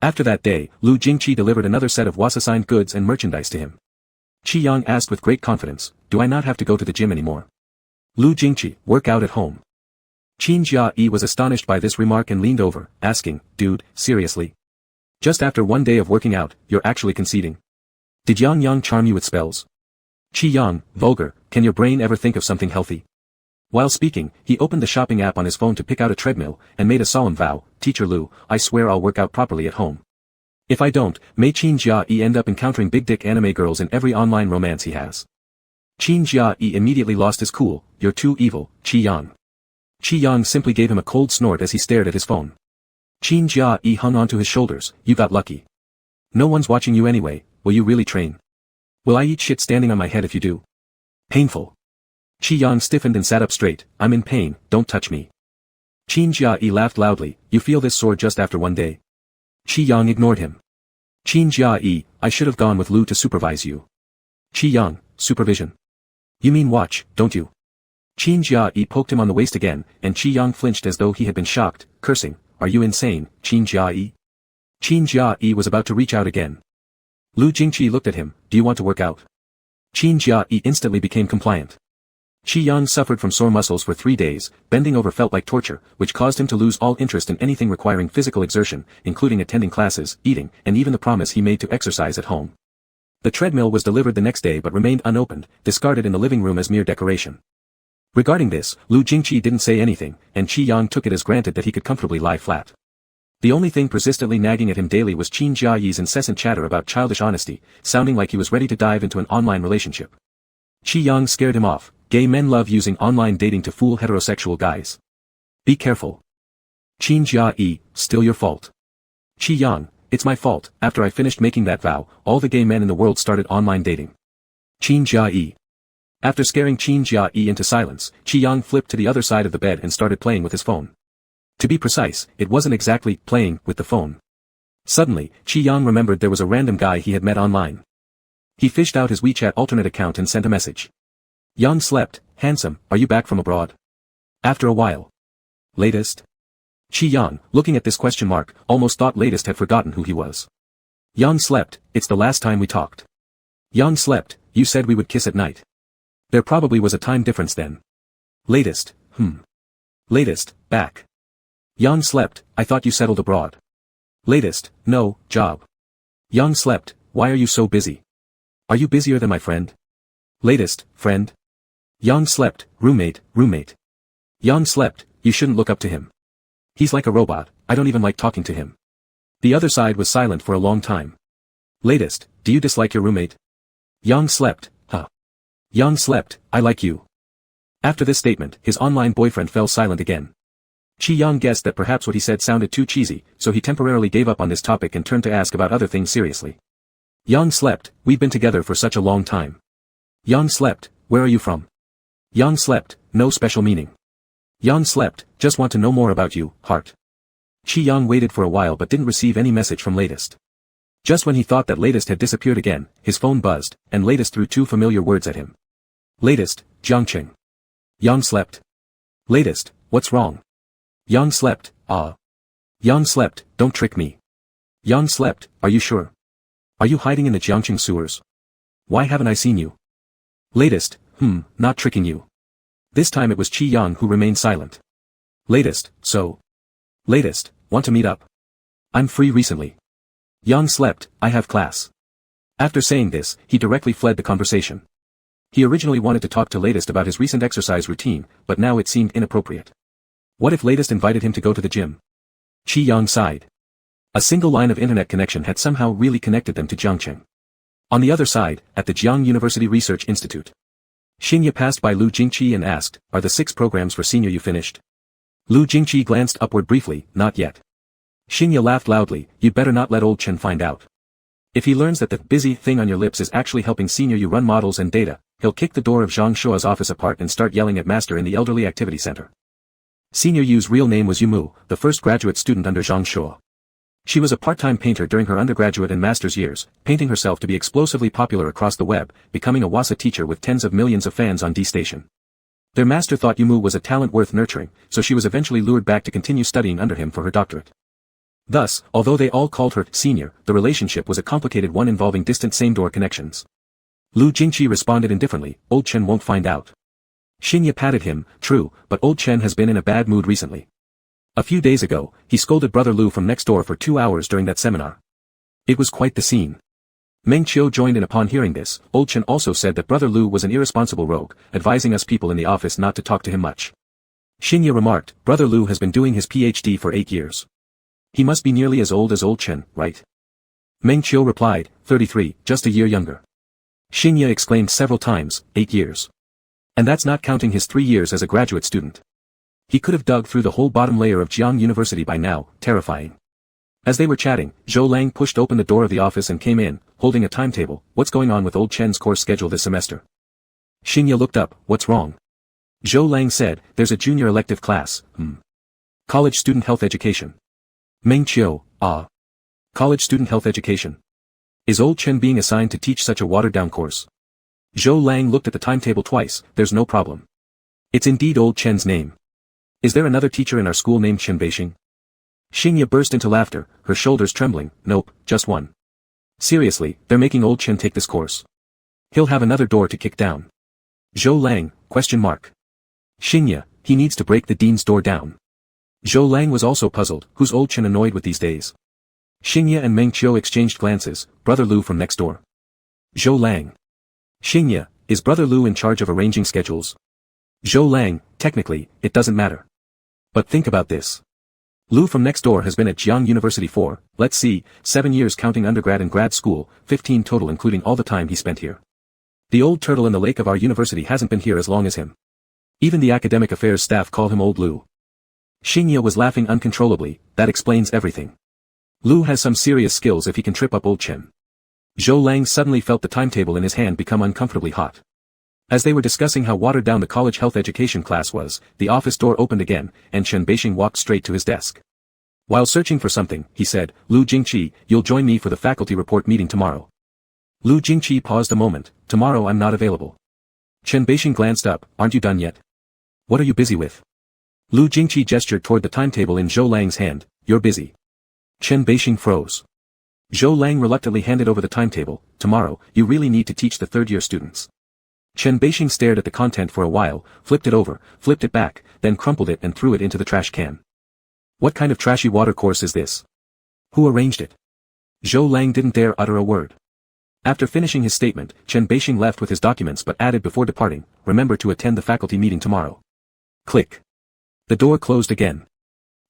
After that day, Lu Jingqi delivered another set of was-assigned goods and merchandise to him. Qi Yang asked with great confidence, do I not have to go to the gym anymore? Lu Jingqi, work out at home. Qin Jia was astonished by this remark and leaned over, asking, dude, seriously? Just after one day of working out, you're actually conceding? Did Yang charm you with spells? Qi Yang, vulgar, can your brain ever think of something healthy? While speaking, he opened the shopping app on his phone to pick out a treadmill, and made a solemn vow, Teacher Lu, I swear I'll work out properly at home. If I don't, may Qin Jia end up encountering big dick anime girls in every online romance he has. Qin Jia immediately lost his cool, you're too evil, Qi Yang. Qi Yang simply gave him a cold snort as he stared at his phone. Qin Jia hung onto his shoulders, you got lucky. No one's watching you anyway, will you really train? Will I eat shit standing on my head if you do? Painful. Qi Yang stiffened and sat up straight, I'm in pain, don't touch me. Qin Jia laughed loudly, you feel this sore just after one day? Qi Yang ignored him. Qin Jia I should have gone with Lu to supervise you. Qi Yang, supervision. You mean watch, don't you? Qin Jia poked him on the waist again, and Qi Yang flinched as though he had been shocked, cursing, are you insane, Qin Jia? Qin Jia was about to reach out again. Lu Jingqi looked at him, do you want to work out? Qin Jia instantly became compliant. Qi Yang suffered from sore muscles for 3 days, bending over felt like torture, which caused him to lose all interest in anything requiring physical exertion, including attending classes, eating, and even the promise he made to exercise at home. The treadmill was delivered the next day but remained unopened, discarded in the living room as mere decoration. Regarding this, Lu Jingqi didn't say anything, and Qi Yang took it as granted that he could comfortably lie flat. The only thing persistently nagging at him daily was Qin Jia's incessant chatter about childish honesty, sounding like he was ready to dive into an online relationship. Qi Yang scared him off, gay men love using online dating to fool heterosexual guys. Be careful. Qin Jia still your fault. Qi Yang, it's my fault, after I finished making that vow, all the gay men in the world started online dating. Qin Jia After scaring Qin Jia into silence, Qi Yang flipped to the other side of the bed and started playing with his phone. To be precise, it wasn't exactly playing with the phone. Suddenly, Qi Yang remembered there was a random guy he had met online. He fished out his WeChat alternate account and sent a message. Yang slept, handsome, are you back from abroad? After a while. Latest? Qi Yang, looking at this question mark, almost thought Latest had forgotten who he was. Yang slept, it's the last time we talked. Yang slept, you said we would kiss at night. There probably was a time difference then. Latest, Latest, back. Yang slept, I thought you settled abroad. Latest, no, job. Yang slept, why are you so busy? Are you busier than my friend? Latest, friend. Yang slept, roommate. Yang slept, you shouldn't look up to him. He's like a robot, I don't even like talking to him. The other side was silent for a long time. Latest, do you dislike your roommate? Yang slept, huh? Yang slept, I like you. After this statement, his online boyfriend fell silent again. Chi Yang guessed that perhaps what he said sounded too cheesy, so he temporarily gave up on this topic and turned to ask about other things seriously. Yang slept, we've been together for such a long time. Yang slept, where are you from? Yang slept, no special meaning. Yang slept, just want to know more about you, heart. Chi Yang waited for a while but didn't receive any message from Latest. Just when he thought that Latest had disappeared again, his phone buzzed, and Latest threw two familiar words at him. Latest, Jiangcheng. Yang slept. Latest, what's wrong? Yang slept, ah. Yang slept, don't trick me. Yang slept, are you sure? Are you hiding in the Jiangcheng sewers? Why haven't I seen you? Latest, not tricking you. This time it was Chi Yang who remained silent. Latest, so. Latest, want to meet up? I'm free recently. Yang slept, I have class. After saying this, he directly fled the conversation. He originally wanted to talk to Latest about his recent exercise routine, but now it seemed inappropriate. What if Latest invited him to go to the gym? Chi Yang sighed. A single line of internet connection had somehow really connected them to Jiangcheng. On the other side, at the Jiangcheng University Research Institute. Xingye passed by Lu Jingqi and asked, are the 6 programs for senior you finished? Lu Jingqi glanced upward briefly, not yet. Xingye laughed loudly, you'd better not let old Chen find out. If he learns that the busy thing on your lips is actually helping senior you run models and data, he'll kick the door of Zhang Shua's office apart and start yelling at master in the elderly activity center. Senior Yu's real name was Yumu, the first graduate student under Zhang Shua. She was a part-time painter during her undergraduate and master's years, painting herself to be explosively popular across the web, becoming a WASA teacher with tens of millions of fans on D Station. Their master thought Yumu was a talent worth nurturing, so she was eventually lured back to continue studying under him for her doctorate. Thus, although they all called her senior, the relationship was a complicated one involving distant same-door connections. Lu Jingqi responded indifferently, old Chen won't find out. Xingye patted him, true, but old Chen has been in a bad mood recently. A few days ago, he scolded brother Lu from next door for 2 hours during that seminar. It was quite the scene. Meng Qiu joined in upon hearing this. Old Chen also said that brother Lu was an irresponsible rogue, advising us people in the office not to talk to him much. Xingye remarked, brother Lu has been doing his PhD for 8 years. He must be nearly as old as old Chen, right? Meng Qiu replied, 33, just a year younger. Xingye exclaimed several times, 8 years. And that's not counting his 3 years as a graduate student. He could have dug through the whole bottom layer of Jiangcheng University by now, terrifying. As they were chatting, Zhou Lang pushed open the door of the office and came in, holding a timetable. What's going on with old Chen's course schedule this semester? Xingye looked up, what's wrong? Zhou Lang said, there's a junior elective class, College student health education. Meng Qiu, College student health education. Is old Chen being assigned to teach such a watered-down course? Zhou Lang looked at the timetable twice, there's no problem. It's indeed old Chen's name. Is there another teacher in our school named Chen Beixing? Xingye burst into laughter, her shoulders trembling, nope, just one. Seriously, they're making old Chen take this course. He'll have another door to kick down. Zhou Lang, question mark. Xingye, he needs to break the dean's door down. Zhou Lang was also puzzled, who's old Chen annoyed with these days? Xingye and Meng Qiu exchanged glances, brother Lu from next door. Zhou Lang. Xingye, is brother Lu in charge of arranging schedules? Zhou Lang, technically, it doesn't matter. But think about this. Lu from next door has been at Jiangcheng University for, let's see, 7 years counting undergrad and grad school, 15 total including all the time he spent here. The old turtle in the lake of our university hasn't been here as long as him. Even the academic affairs staff call him Old Lu. Xingye was laughing uncontrollably, that explains everything. Lu has some serious skills if he can trip up old Chen. Zhou Lang suddenly felt the timetable in his hand become uncomfortably hot. As they were discussing how watered down the college health education class was, the office door opened again, and Chen Beixing walked straight to his desk. While searching for something, he said, Lu Jingqi, you'll join me for the faculty report meeting tomorrow. Lu Jingqi paused a moment, tomorrow I'm not available. Chen Beixing glanced up, aren't you done yet? What are you busy with? Lu Jingqi gestured toward the timetable in Zhou Lang's hand, you're busy. Chen Beixing froze. Zhou Lang reluctantly handed over the timetable, tomorrow, you really need to teach the third-year students. Chen Beixing stared at the content for a while, flipped it over, flipped it back, then crumpled it and threw it into the trash can. What kind of trashy water course is this? Who arranged it? Zhou Lang didn't dare utter a word. After finishing his statement, Chen Beixing left with his documents but added before departing, remember to attend the faculty meeting tomorrow. Click. The door closed again.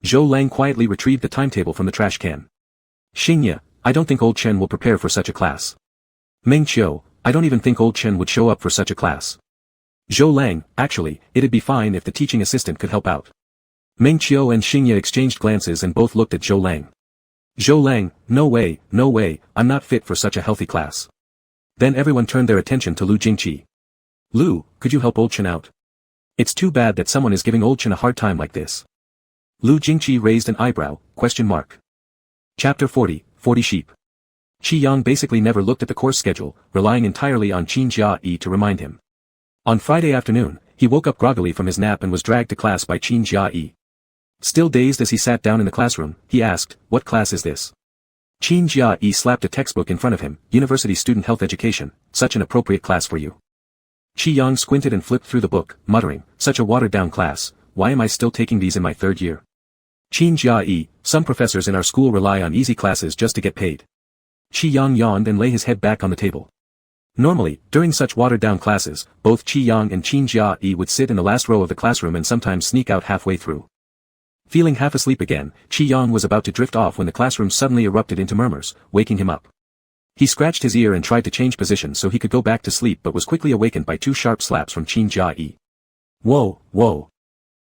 Zhou Lang quietly retrieved the timetable from the trash can. Xingye, I don't think old Chen will prepare for such a class. Meng Qiu, I don't even think old Chen would show up for such a class. Zhou Lang, actually, it'd be fine if the teaching assistant could help out. Meng Qiu and Xingye exchanged glances and both looked at Zhou Lang. Zhou Lang, no way, I'm not fit for such a healthy class. Then everyone turned their attention to Lu Jingqi. Lu, could you help old Chen out? It's too bad that someone is giving old Chen a hard time like this. Lu Jingqi raised an eyebrow, ? Chapter 40, 40 Sheep. Qi Yang basically never looked at the course schedule, relying entirely on Qin Jia-yi to remind him. On Friday afternoon, he woke up groggily from his nap and was dragged to class by Qin Jia-yi. Still dazed as he sat down in the classroom, he asked, what class is this? Qin Jia-yi slapped a textbook in front of him, University Student Health Education, such an appropriate class for you. Qi Yang squinted and flipped through the book, muttering, such a watered-down class, why am I still taking these in my third year? Qin Jia-yi, some professors in our school rely on easy classes just to get paid. Qi Yang yawned and lay his head back on the table. Normally, during such watered-down classes, both Qi Yang and Qin Jia-yi would sit in the last row of the classroom and sometimes sneak out halfway through. Feeling half asleep again, Qi Yang was about to drift off when the classroom suddenly erupted into murmurs, waking him up. He scratched his ear and tried to change position so he could go back to sleep but was quickly awakened by two sharp slaps from Qin Jia-yi. Whoa, whoa.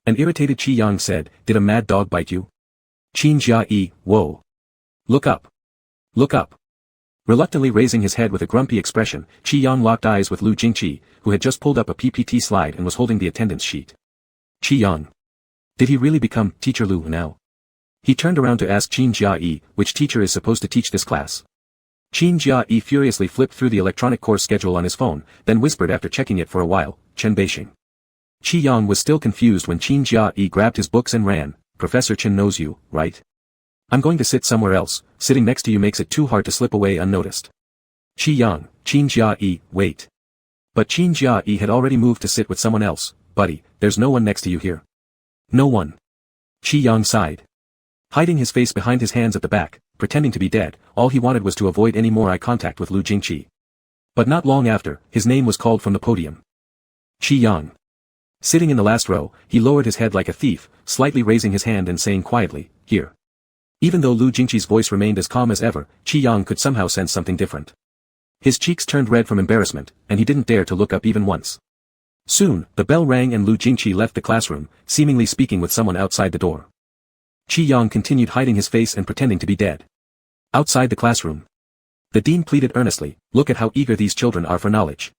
An irritated Qi Yang said, did a mad dog bite you? Qin Jia-yi, whoa. Look up. Look up. Reluctantly raising his head with a grumpy expression, Qi Yang locked eyes with Lu Jingqi, who had just pulled up a PPT slide and was holding the attendance sheet. Qi Yang. Did he really become Teacher Lu now? He turned around to ask Qin Jia-yi, which teacher is supposed to teach this class? Qin Jia-yi furiously flipped through the electronic course schedule on his phone, then whispered after checking it for a while, Chen Beixing. Qi Yang was still confused when Qin Jia-yi grabbed his books and ran, Professor Chen knows you, right? I'm going to sit somewhere else, sitting next to you makes it too hard to slip away unnoticed. Qi Yang, Qin Jia-yi, wait. But Qin Jia-yi had already moved to sit with someone else, buddy, there's no one next to you here. No one. Qi Yang sighed. Hiding his face behind his hands at the back, pretending to be dead, all he wanted was to avoid any more eye contact with Lu Jingqi. But not long after, his name was called from the podium. Qi Yang. Sitting in the last row, he lowered his head like a thief, slightly raising his hand and saying quietly, here. Even though Lu Jingqi's voice remained as calm as ever, Qi Yang could somehow sense something different. His cheeks turned red from embarrassment, and he didn't dare to look up even once. Soon, the bell rang and Lu Jingqi left the classroom, seemingly speaking with someone outside the door. Qi Yang continued hiding his face and pretending to be dead. Outside the classroom. The dean pleaded earnestly, look at how eager these children are for knowledge.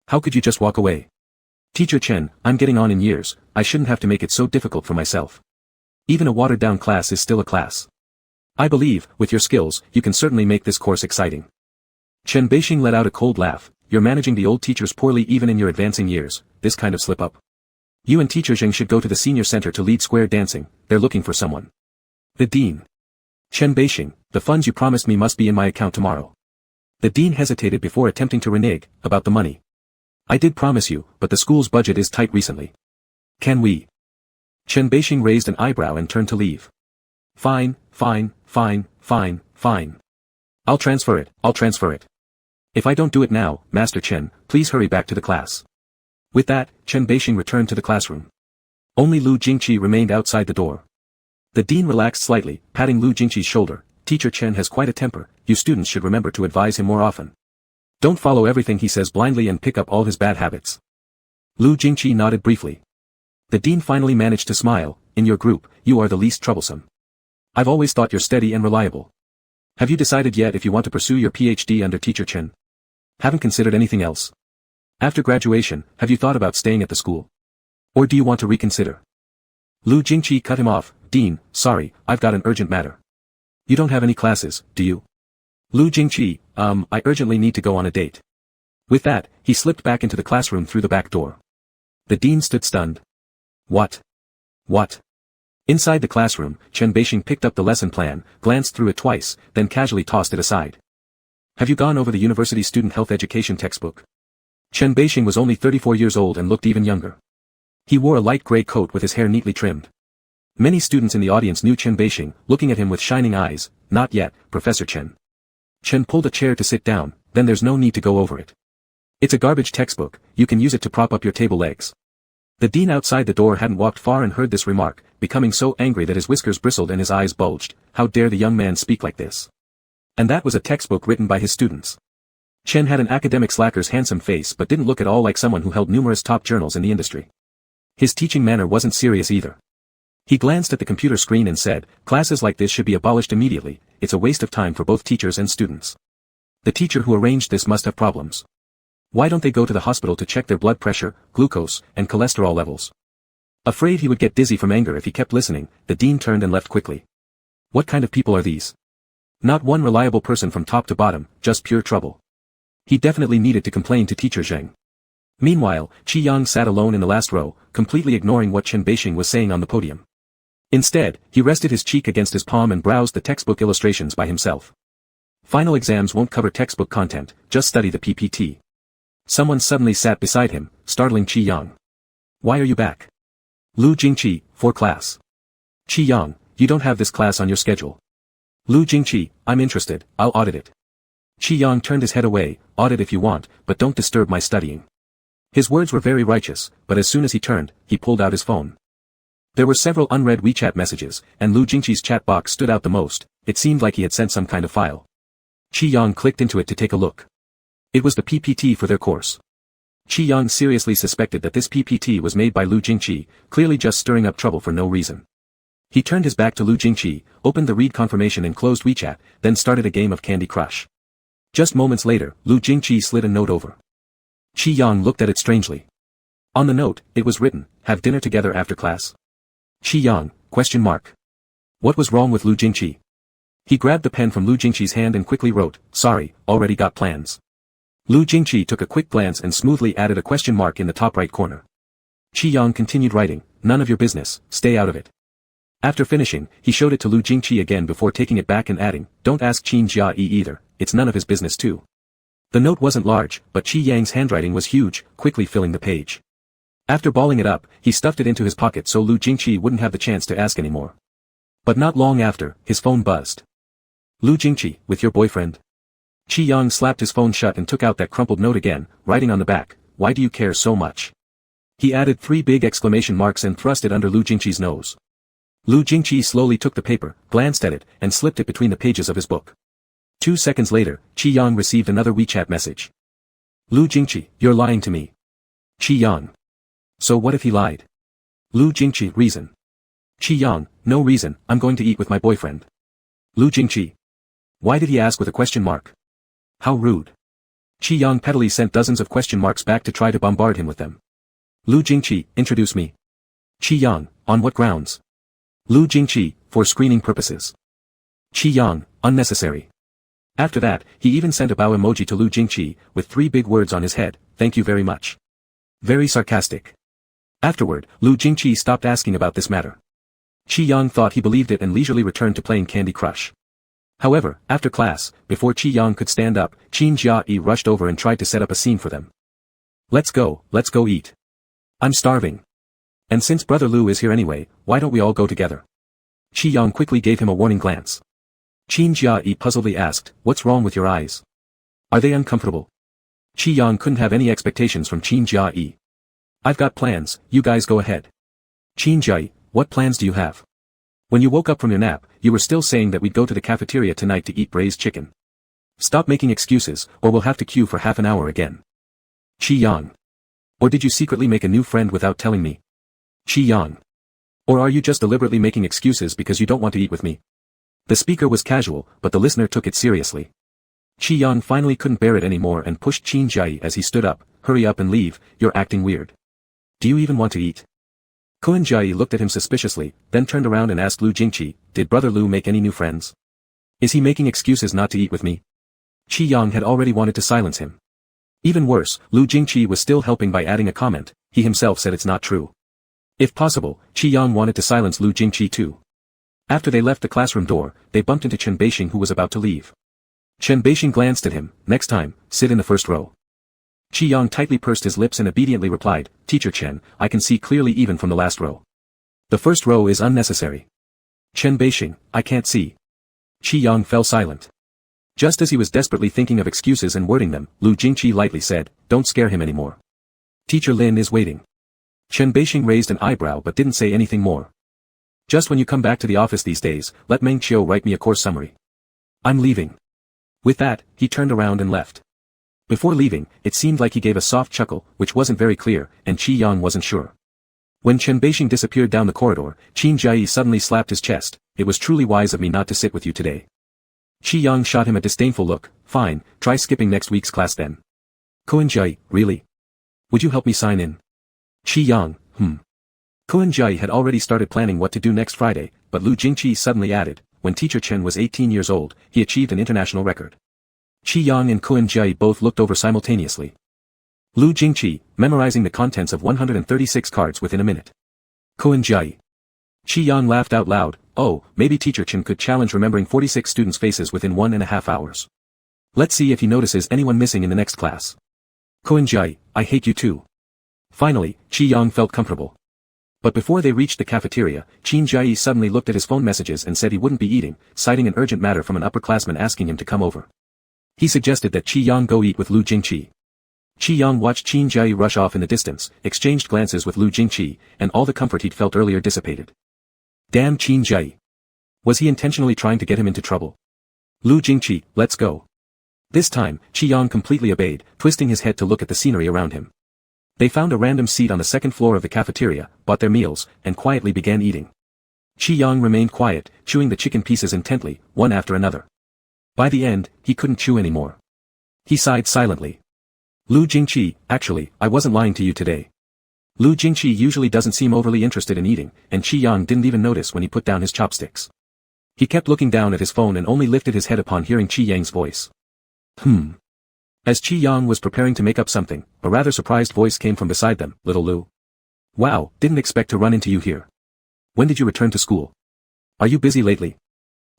How could you just walk away? Teacher Chen, I'm getting on in years, I shouldn't have to make it so difficult for myself. Even a watered-down class is still a class. I believe, with your skills, you can certainly make this course exciting. Chen Beixing let out a cold laugh, you're managing the old teachers poorly even in your advancing years, this kind of slip-up. You and Teacher Zheng should go to the senior center to lead square dancing, they're looking for someone. The dean. Chen Beixing, the funds you promised me must be in my account tomorrow. The dean hesitated before attempting to renege, about the money. I did promise you, but the school's budget is tight recently. Can we? Chen Beixing raised an eyebrow and turned to leave. Fine. I'll transfer it. If I don't do it now, Master Chen, please hurry back to the class. With that, Chen Beixing returned to the classroom. Only Lu Jingqi remained outside the door. The dean relaxed slightly, patting Lu Jingqi's shoulder, Teacher Chen has quite a temper, you students should remember to advise him more often. Don't follow everything he says blindly and pick up all his bad habits. Lu Jingqi nodded briefly. The dean finally managed to smile, in your group, you are the least troublesome. I've always thought you're steady and reliable. Have you decided yet if you want to pursue your PhD under Teacher Chen? Haven't considered anything else? After graduation, have you thought about staying at the school? Or do you want to reconsider? Lu Jingqi cut him off, Dean, sorry, I've got an urgent matter. You don't have any classes, do you? Lu Jingqi, I urgently need to go on a date. With that, he slipped back into the classroom through the back door. The dean stood stunned. What? Inside the classroom, Chen Beixing picked up the lesson plan, glanced through it twice, then casually tossed it aside. Have you gone over the University Student Health Education textbook? Chen Beixing was only 34 years old and looked even younger. He wore a light gray coat with his hair neatly trimmed. Many students in the audience knew Chen Beixing, looking at him with shining eyes, not yet, Professor Chen. Chen pulled a chair to sit down, then there's no need to go over it. It's a garbage textbook, you can use it to prop up your table legs. The dean outside the door hadn't walked far and heard this remark, becoming so angry that his whiskers bristled and his eyes bulged. How dare the young man speak like this? And that was a textbook written by his students. Chen had an academic slacker's handsome face but didn't look at all like someone who held numerous top journals in the industry. His teaching manner wasn't serious either. He glanced at the computer screen and said, "Classes like this should be abolished immediately, it's a waste of time for both teachers and students. The teacher who arranged this must have problems. Why don't they go to the hospital to check their blood pressure, glucose, and cholesterol levels?" Afraid he would get dizzy from anger if he kept listening, the dean turned and left quickly. What kind of people are these? Not one reliable person from top to bottom, just pure trouble. He definitely needed to complain to teacher Zheng. Meanwhile, Qi Yang sat alone in the last row, completely ignoring what Chen Beixing was saying on the podium. Instead, he rested his cheek against his palm and browsed the textbook illustrations by himself. Final exams won't cover textbook content, just study the PPT. Someone suddenly sat beside him, startling Qi Yang. "Why are you back?" "Lu Jingqi, for class." "Qi Yang, you don't have this class on your schedule." "Lu Jingqi, I'm interested, I'll audit it." Qi Yang turned his head away, "Audit if you want, but don't disturb my studying." His words were very righteous, but as soon as he turned, he pulled out his phone. There were several unread WeChat messages, and Lu Jingqi's chat box stood out the most. It seemed like he had sent some kind of file. Qi Yang clicked into it to take a look. It was the PPT for their course. Qi Yang seriously suspected that this PPT was made by Lu Jingqi, clearly just stirring up trouble for no reason. He turned his back to Lu Jingqi, opened the read confirmation and closed WeChat, then started a game of Candy Crush. Just moments later, Lu Jingqi slid a note over. Qi Yang looked at it strangely. On the note, it was written, "Have dinner together after class?" Qi Yang, question mark. What was wrong with Lu Jingqi? He grabbed the pen from Lu Jingqi's hand and quickly wrote, "Sorry, already got plans." Lu Jingqi took a quick glance and smoothly added a question mark in the top right corner. Qi Yang continued writing, "None of your business, stay out of it." After finishing, he showed it to Lu Jingqi again before taking it back and adding, "Don't ask Qin Jia Yi either, it's none of his business too." The note wasn't large, but Qi Yang's handwriting was huge, quickly filling the page. After balling it up, he stuffed it into his pocket so Lu Jingqi wouldn't have the chance to ask anymore. But not long after, his phone buzzed. "Lu Jingqi, with your boyfriend?" Qi Yang slapped his phone shut and took out that crumpled note again, writing on the back, "Why do you care so much?" He added 3 big exclamation marks and thrust it under Lu Jingqi's nose. Lu Jingqi slowly took the paper, glanced at it, and slipped it between the pages of his book. 2 seconds later, Qi Yang received another WeChat message. "Lu Jingqi, you're lying to me." Qi Yang. "So what if he lied?" Lu Jingqi, "Reason." Qi Yang, "No reason, I'm going to eat with my boyfriend." Lu Jingqi. "Why did he ask with a question mark?" "How rude." Qi Yang pettily sent dozens of question marks back to try to bombard him with them. Lu Jingqi, "Introduce me." Qi Yang, "On what grounds?" Lu Jingqi, "For screening purposes." Qi Yang, "Unnecessary." After that, he even sent a bow emoji to Lu Jingqi, with 3 big words on his head, "Thank you very much." Very sarcastic. Afterward, Lu Jingqi stopped asking about this matter. Qi Yang thought he believed it and leisurely returned to playing Candy Crush. However, after class, before Qi Yang could stand up, Qin Jia Yi rushed over and tried to set up a scene for them. Let's go eat. I'm starving. And since Brother Lu is here anyway, why don't we all go together?" Qi Yang quickly gave him a warning glance. Qin Jia Yi puzzledly asked, "What's wrong with your eyes? Are they uncomfortable?" Qi Yang couldn't have any expectations from Qin Jia Yi. "I've got plans, you guys go ahead." Qin Jia Yi, "What plans do you have? When you woke up from your nap, you were still saying that we'd go to the cafeteria tonight to eat braised chicken. Stop making excuses, or we'll have to queue for half an hour again." Qi Yang. "Or did you secretly make a new friend without telling me?" Qi Yang. "Or are you just deliberately making excuses because you don't want to eat with me?" The speaker was casual, but the listener took it seriously. Qi Yang finally couldn't bear it anymore and pushed Qin Jia Yi as he stood up, "Hurry up and leave, you're acting weird. Do you even want to eat?" Qin Jia Yi looked at him suspiciously, then turned around and asked Lu Jingqi, "Did Brother Lu make any new friends? Is he making excuses not to eat with me?" Qi Yang had already wanted to silence him. Even worse, Lu Jingqi was still helping by adding a comment, he himself said it's not true. If possible, Qi Yang wanted to silence Lu Jingqi too. After they left the classroom door, they bumped into Chen Beixing who was about to leave. Chen Beixing glanced at him, "Next time, sit in the first row." Qi Yang tightly pursed his lips and obediently replied, "Teacher Chen, I can see clearly even from the last row. The first row is unnecessary." Chen Beixing, "I can't see." Qi Yang fell silent. Just as he was desperately thinking of excuses and wording them, Lu Jingqi lightly said, "Don't scare him anymore. Teacher Lin is waiting." Chen Beixing raised an eyebrow but didn't say anything more. Just when you come back to the office these days, let Meng Qiu write me a course summary. I'm leaving. With that, he turned around and left. Before leaving, it seemed like he gave a soft chuckle, which wasn't very clear, and Qi Yang wasn't sure. When Chen Beixing disappeared down the corridor, Qin Jiayi suddenly slapped his chest. It was truly wise of me not to sit with you today. Qi Yang shot him a disdainful look. Fine, try skipping next week's class then. Qin Jiayi, really? Would you help me sign in? Qi Yang, Qin Jiayi had already started planning what to do next Friday, but Lu Jingqi suddenly added, when teacher Chen was 18 years old, he achieved an international record. Qi Yang and Qin Jiayi both looked over simultaneously. Lu Jingqi, memorizing the contents of 136 cards within a minute. Qin Jiayi. Qi Yang laughed out loud. Oh, maybe teacher Chen could challenge remembering 46 students' faces within 1.5 hours. Let's see if he notices anyone missing in the next class. Qin Jiayi, I hate you too. Finally, Qi Yang felt comfortable. But before they reached the cafeteria, Qin Jiayi suddenly looked at his phone messages and said he wouldn't be eating, citing an urgent matter from an upperclassman asking him to come over. He suggested that Qi Yang go eat with Lu Jingqi. Qi Yang watched Qin Jiayi rush off in the distance, exchanged glances with Lu Jingqi, and all the comfort he'd felt earlier dissipated. Damn Qin Jiayi. Was he intentionally trying to get him into trouble? Lu Jingqi, let's go. This time, Qi Yang completely obeyed, twisting his head to look at the scenery around him. They found a random seat on the second floor of the cafeteria, bought their meals, and quietly began eating. Qi Yang remained quiet, chewing the chicken pieces intently, one after another. By the end, he couldn't chew anymore. He sighed silently. Lu Jingqi, actually, I wasn't lying to you today. Lu Jingqi usually doesn't seem overly interested in eating, and Qi Yang didn't even notice when he put down his chopsticks. He kept looking down at his phone and only lifted his head upon hearing Qi Yang's voice. As Qi Yang was preparing to make up something, a rather surprised voice came from beside them. Little Lu. Wow, didn't expect to run into you here. When did you return to school? Are you busy lately?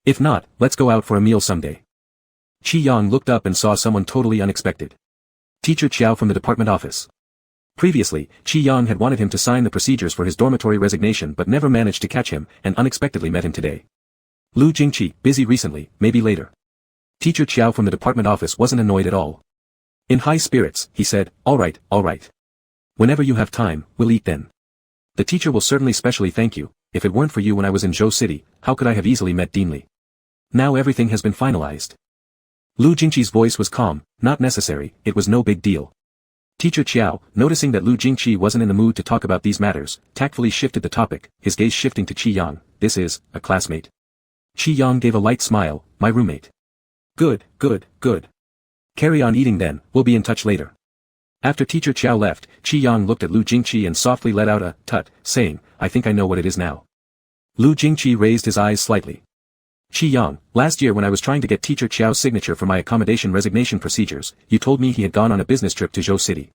If not, let's go out for a meal someday. Qi Yang looked up and saw someone totally unexpected. Teacher Qiao from the department office. Previously, Qi Yang had wanted him to sign the procedures for his dormitory resignation but never managed to catch him, and unexpectedly met him today. Lu Jingqi, busy recently, maybe later. Teacher Qiao from the department office wasn't annoyed at all. In high spirits, he said, all right. Whenever you have time, we'll eat then. The teacher will certainly specially thank you. If it weren't for you when I was in Zhou City, how could I have easily met Dean Li? Now everything has been finalized. Lu Jingqi's voice was calm. Not necessary, it was no big deal. Teacher Qiao, noticing that Lu Jingqi wasn't in the mood to talk about these matters, tactfully shifted the topic, his gaze shifting to Qi Yang. This is, a classmate. Qi Yang gave a light smile. My roommate. Good. Carry on eating then, we'll be in touch later. After Teacher Qiao left, Qi Yang looked at Lu Jingqi and softly let out a tut, saying, I think I know what it is now. Lu Jingqi raised his eyes slightly. Qi Yang, last year when I was trying to get Teacher Qiao's signature for my accommodation resignation procedures, you told me he had gone on a business trip to Zhou City.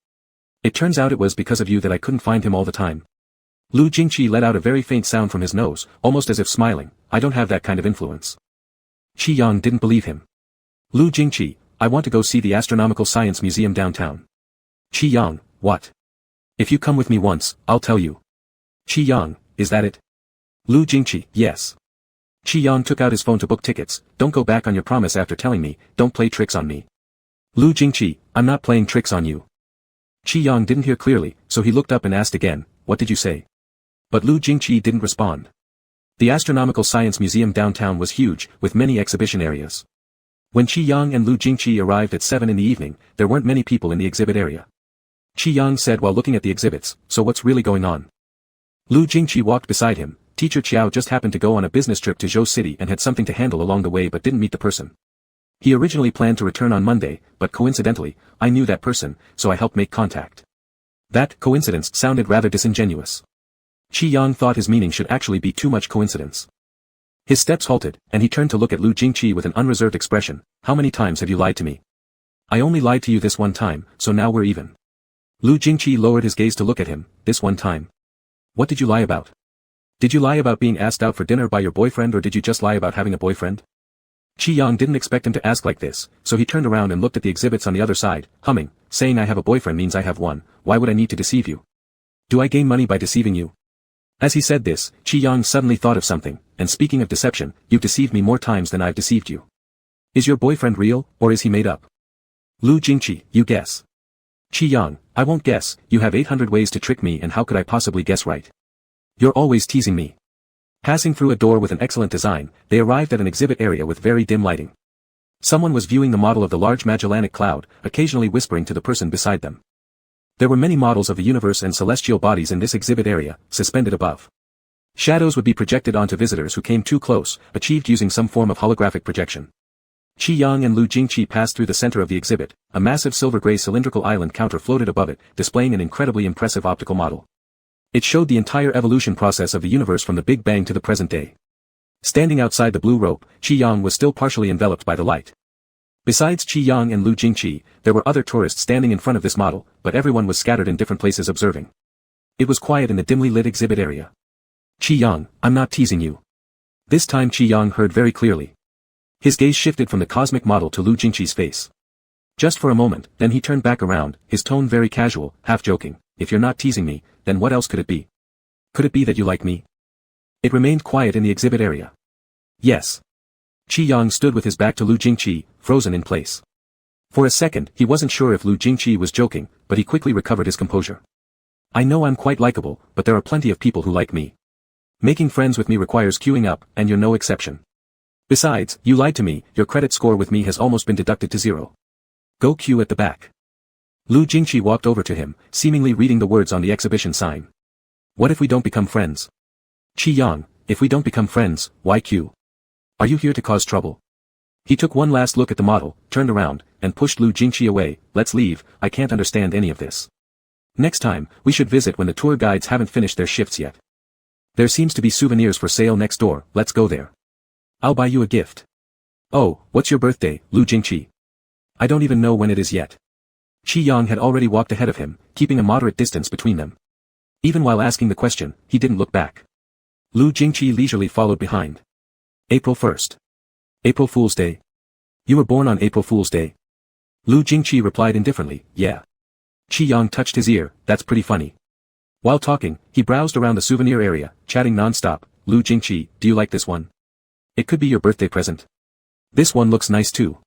It turns out it was because of you that I couldn't find him all the time. Lu Jingqi let out a very faint sound from his nose, almost as if smiling. I don't have that kind of influence. Qi Yang didn't believe him. Lu Jingqi, I want to go see the Astronomical Science Museum downtown. Qi Yang, what? If you come with me once, I'll tell you. Qi Yang, is that it? Lu Jingqi, yes. Qi Yang took out his phone to book tickets. Don't go back on your promise after telling me, don't play tricks on me. Lu Jingqi, I'm not playing tricks on you. Qi Yang didn't hear clearly, so he looked up and asked again, what did you say? But Lu Jingqi didn't respond. The Astronomical Science Museum downtown was huge, with many exhibition areas. When Qi Yang and Lu Jingqi arrived at 7 in the evening, there weren't many people in the exhibit area. Qi Yang said while looking at the exhibits, so what's really going on? Lu Jingqi walked beside him. Teacher Qiao just happened to go on a business trip to Zhou City and had something to handle along the way but didn't meet the person. He originally planned to return on Monday, but coincidentally, I knew that person, so I helped make contact. That coincidence sounded rather disingenuous. Qi Yang thought his meaning should actually be too much coincidence. His steps halted, and he turned to look at Lu Jingqi with an unreserved expression. How many times have you lied to me? I only lied to you this one time, so now we're even. Lu Jingqi lowered his gaze to look at him. This one time. What did you lie about? Did you lie about being asked out for dinner by your boyfriend or did you just lie about having a boyfriend? Qi Yang didn't expect him to ask like this, so he turned around and looked at the exhibits on the other side, humming, saying I have a boyfriend means I have one, why would I need to deceive you? Do I gain money by deceiving you? As he said this, Qi Yang suddenly thought of something, and speaking of deception, you've deceived me more times than I've deceived you. Is your boyfriend real, or is he made up? Lu Jingqi, you guess. Qi Yang, I won't guess, you have 800 ways to trick me and how could I possibly guess right? You're always teasing me. Passing through a door with an excellent design, they arrived at an exhibit area with very dim lighting. Someone was viewing the model of the large Magellanic Cloud, occasionally whispering to the person beside them. There were many models of the universe and celestial bodies in this exhibit area, suspended above. Shadows would be projected onto visitors who came too close, achieved using some form of holographic projection. Qi Yang and Lu Jingqi passed through the center of the exhibit. A massive silver-gray cylindrical island counter floated above it, displaying an incredibly impressive optical model. It showed the entire evolution process of the universe from the Big Bang to the present day. Standing outside the blue rope, Qi Yang was still partially enveloped by the light. Besides Qi Yang and Lu Jingqi, there were other tourists standing in front of this model, but everyone was scattered in different places observing. It was quiet in the dimly lit exhibit area. Qi Yang, I'm not teasing you. This time Qi Yang heard very clearly. His gaze shifted from the cosmic model to Lu Jingqi's face. Just for a moment, then he turned back around, his tone very casual, half joking. If you're not teasing me, then what else could it be? Could it be that you like me? It remained quiet in the exhibit area. Yes. Qi Yang stood with his back to Lu Jingqi, frozen in place. For a second, he wasn't sure if Lu Jingqi was joking, but he quickly recovered his composure. I know I'm quite likable, but there are plenty of people who like me. Making friends with me requires queuing up, and you're no exception. Besides, you lied to me, your credit score with me has almost been deducted to 0. Go queue at the back. Lu Jingqi walked over to him, seemingly reading the words on the exhibition sign. What if we don't become friends? Qi Yang, if we don't become friends, why queue? Are you here to cause trouble? He took one last look at the model, turned around, and pushed Lu Jingqi away. Let's leave, I can't understand any of this. Next time, we should visit when the tour guides haven't finished their shifts yet. There seems to be souvenirs for sale next door, let's go there. I'll buy you a gift. Oh, what's your birthday, Lu Jingqi? I don't even know when it is yet. Qi Yang had already walked ahead of him, keeping a moderate distance between them. Even while asking the question, he didn't look back. Lu Jingqi leisurely followed behind. April 1st. April Fool's Day. You were born on April Fool's Day? Lu Jingqi replied indifferently, yeah. Qi Yang touched his ear, that's pretty funny. While talking, he browsed around the souvenir area, chatting non-stop. Lu Jingqi, do you like this one? It could be your birthday present. This one looks nice too.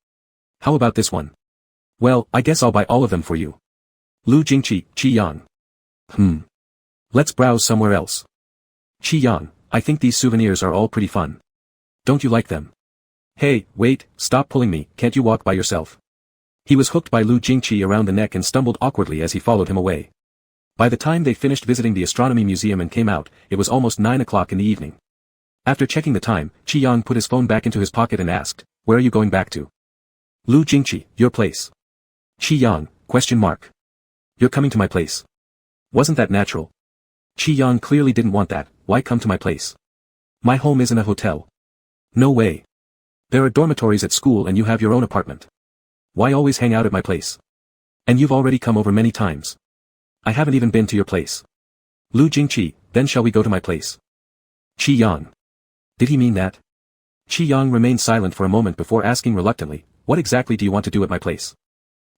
How about this one? Well, I guess I'll buy all of them for you. Lu Jingqi, Qi Yang. Let's browse somewhere else. Qi Yang, I think these souvenirs are all pretty fun. Don't you like them? Hey, wait, stop pulling me, can't you walk by yourself? He was hooked by Lu Jingqi around the neck and stumbled awkwardly as he followed him away. By the time they finished visiting the astronomy museum and came out, it was almost 9 o'clock in the evening. After checking the time, Qi Yang put his phone back into his pocket and asked, where are you going back to? Lu Jingqi, your place. Qi Yang, question mark. You're coming to my place. Wasn't that natural? Qi Yang clearly didn't want that, why come to my place? My home isn't a hotel. No way. There are dormitories at school and you have your own apartment. Why always hang out at my place? And you've already come over many times. I haven't even been to your place. Lu Jingqi, then shall we go to my place? Qi Yang. Did he mean that? Qi Yang remained silent for a moment before asking reluctantly, what exactly do you want to do at my place?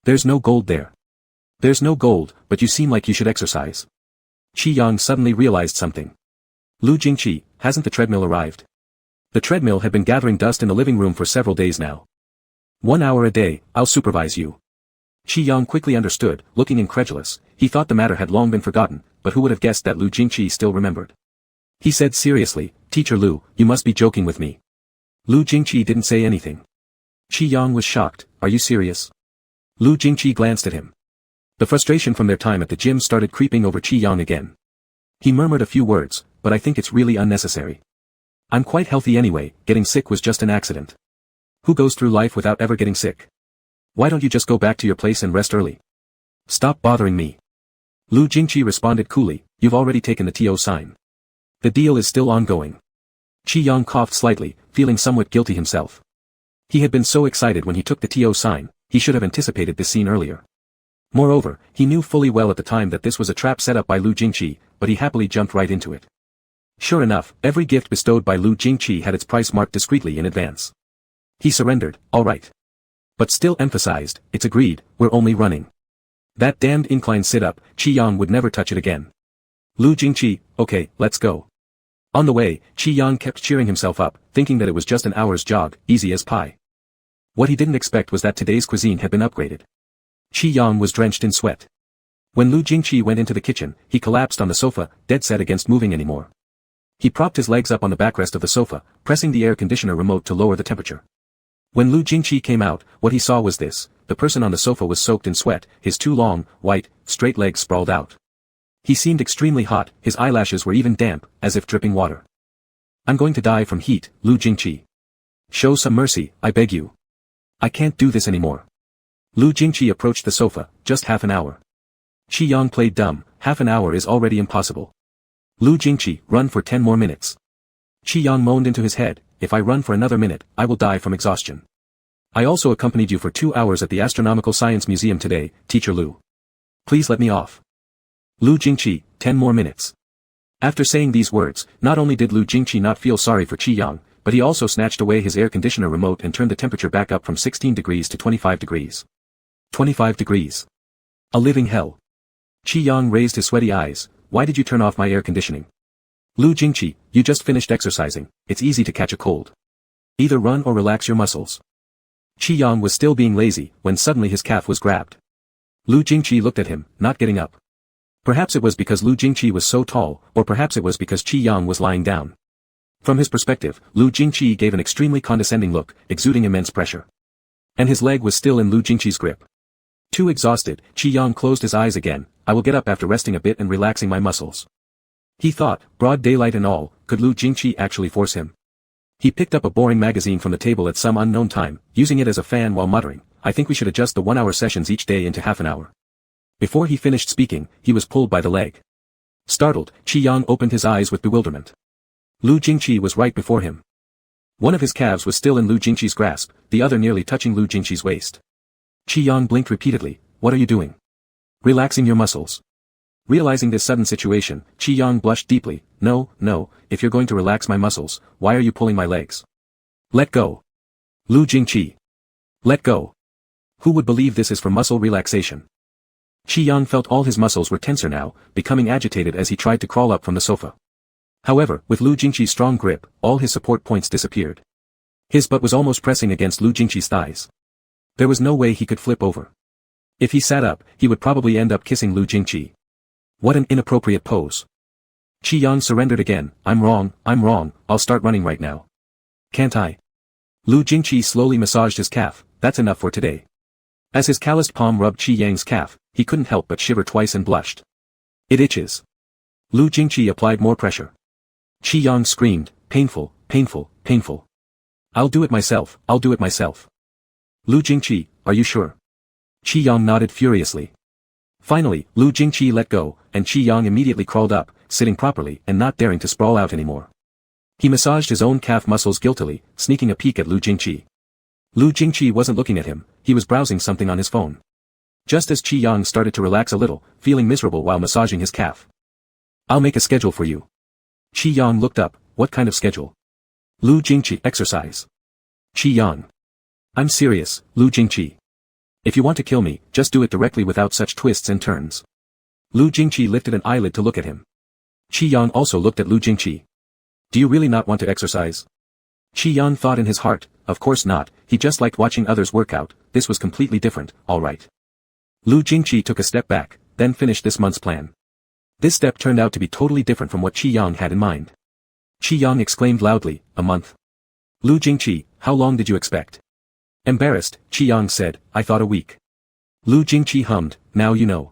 There's no gold there. There's no gold, but you seem like you should exercise. Qi Yang suddenly realized something. Lu Jingqi, hasn't the treadmill arrived? The treadmill had been gathering dust in the living room for several days now. 1 hour a day, I'll supervise you. Qi Yang quickly understood, looking incredulous. He thought the matter had long been forgotten, but who would have guessed that Lu Jingqi still remembered? He said seriously, Teacher Lu, you must be joking with me. Lu Jingqi didn't say anything. Qi Yang was shocked, are you serious? Lu Jingqi glanced at him. The frustration from their time at the gym started creeping over Qi Yang again. He murmured a few words, but I think it's really unnecessary. I'm quite healthy anyway, getting sick was just an accident. Who goes through life without ever getting sick? Why don't you just go back to your place and rest early? Stop bothering me. Lu Jingqi responded coolly, you've already taken the TO sign. The deal is still ongoing. Qi Yang coughed slightly, feeling somewhat guilty himself. He had been so excited when he took the TO sign, he should have anticipated this scene earlier. Moreover, he knew fully well at the time that this was a trap set up by Lu Jingqi, but he happily jumped right into it. Sure enough, every gift bestowed by Lu Jingqi had its price marked discreetly in advance. He surrendered, all right. But still emphasized, it's agreed, we're only running. That damned incline sit-up, Qi Yang would never touch it again. Lu Jingqi, okay, let's go. On the way, Qi Yang kept cheering himself up, thinking that it was just an hour's jog, easy as pie. What he didn't expect was that today's cuisine had been upgraded. Qi Yang was drenched in sweat. When Lu Jingqi went into the kitchen, he collapsed on the sofa, dead set against moving anymore. He propped his legs up on the backrest of the sofa, pressing the air conditioner remote to lower the temperature. When Lu Jingqi came out, what he saw was this: the person on the sofa was soaked in sweat, his two long, white, straight legs sprawled out. He seemed extremely hot, his eyelashes were even damp, as if dripping water. I'm going to die from heat, Lu Jingqi. Show some mercy, I beg you. I can't do this anymore. Lu Jingqi approached the sofa. Just half an hour. Qi Yang played dumb. Half an hour is already impossible. Lu Jingqi, run for 10 more minutes. Qi Yang moaned into his head, if I run for another minute, I will die from exhaustion. I also accompanied you for 2 hours at the Astronomical Science Museum today, Teacher Lu. Please let me off. Lu Jingqi, 10 more minutes. After saying these words, not only did Lu Jingqi not feel sorry for Qi Yang, but he also snatched away his air conditioner remote and turned the temperature back up from 16 degrees to 25 degrees. 25 degrees. A living hell. Qi Yang raised his sweaty eyes. Why did you turn off my air conditioning? Lu Jingqi, you just finished exercising, it's easy to catch a cold. Either run or relax your muscles. Qi Yang was still being lazy, when suddenly his calf was grabbed. Lu Jingqi looked at him, not getting up. Perhaps it was because Lu Jingqi was so tall, or perhaps it was because Qi Yang was lying down. From his perspective, Lu Jingqi gave an extremely condescending look, exuding immense pressure. And his leg was still in Lu Jingqi's grip. Too exhausted, Qi Yang closed his eyes again. I will get up after resting a bit and relaxing my muscles. He thought, broad daylight and all, could Lu Jingqi actually force him? He picked up a boring magazine from the table at some unknown time, using it as a fan while muttering, I think we should adjust the 1-hour sessions each day into half an hour. Before he finished speaking, he was pulled by the leg. Startled, Qi Yang opened his eyes with bewilderment. Lu Jingqi was right before him. One of his calves was still in Lu Jingqi's grasp, the other nearly touching Lu Jingqi's waist. Qi Yang blinked repeatedly. What are you doing? Relaxing your muscles. Realizing this sudden situation, Qi Yang blushed deeply. No, if you're going to relax my muscles, why are you pulling my legs? Let go. Lu Jingqi. Let go. Who would believe this is for muscle relaxation? Qi Yang felt all his muscles were tenser now, becoming agitated as he tried to crawl up from the sofa. However, with Lu Jingqi's strong grip, all his support points disappeared. His butt was almost pressing against Lu Jingqi's thighs. There was no way he could flip over. If he sat up, he would probably end up kissing Lu Jingqi. What an inappropriate pose. Qi Yang surrendered again. I'm wrong, I'll start running right now. Can't I? Lu Jingqi slowly massaged his calf. That's enough for today. As his calloused palm rubbed Qi Yang's calf, he couldn't help but shiver twice and blushed. It itches. Lu Jingqi applied more pressure. Qi Yang screamed, painful, painful, painful. I'll do it myself, Lu Jingqi, are you sure? Qi Yang nodded furiously. Finally, Lu Jingqi let go, and Qi Yang immediately crawled up, sitting properly and not daring to sprawl out anymore. He massaged his own calf muscles guiltily, sneaking a peek at Lu Jingqi. Lu Jingqi wasn't looking at him, he was browsing something on his phone. Just as Qi Yang started to relax a little, feeling miserable while massaging his calf. I'll make a schedule for you. Qi Yang looked up. What kind of schedule? Lu Jingqi, exercise. Qi Yang. I'm serious, Lu Jingqi. If you want to kill me, just do it directly without such twists and turns. Lu Jingqi lifted an eyelid to look at him. Qi Yang also looked at Lu Jingqi. Do you really not want to exercise? Qi Yang thought in his heart, of course not, he just liked watching others work out, this was completely different, alright. Lu Jingqi took a step back, then finished this month's plan. This step turned out to be totally different from what Qi Yang had in mind. Qi Yang exclaimed loudly, a month? Lu Jingqi, how long did you expect? Embarrassed, Qi Yang said, I thought a week. Lu Jingqi hummed, now you know.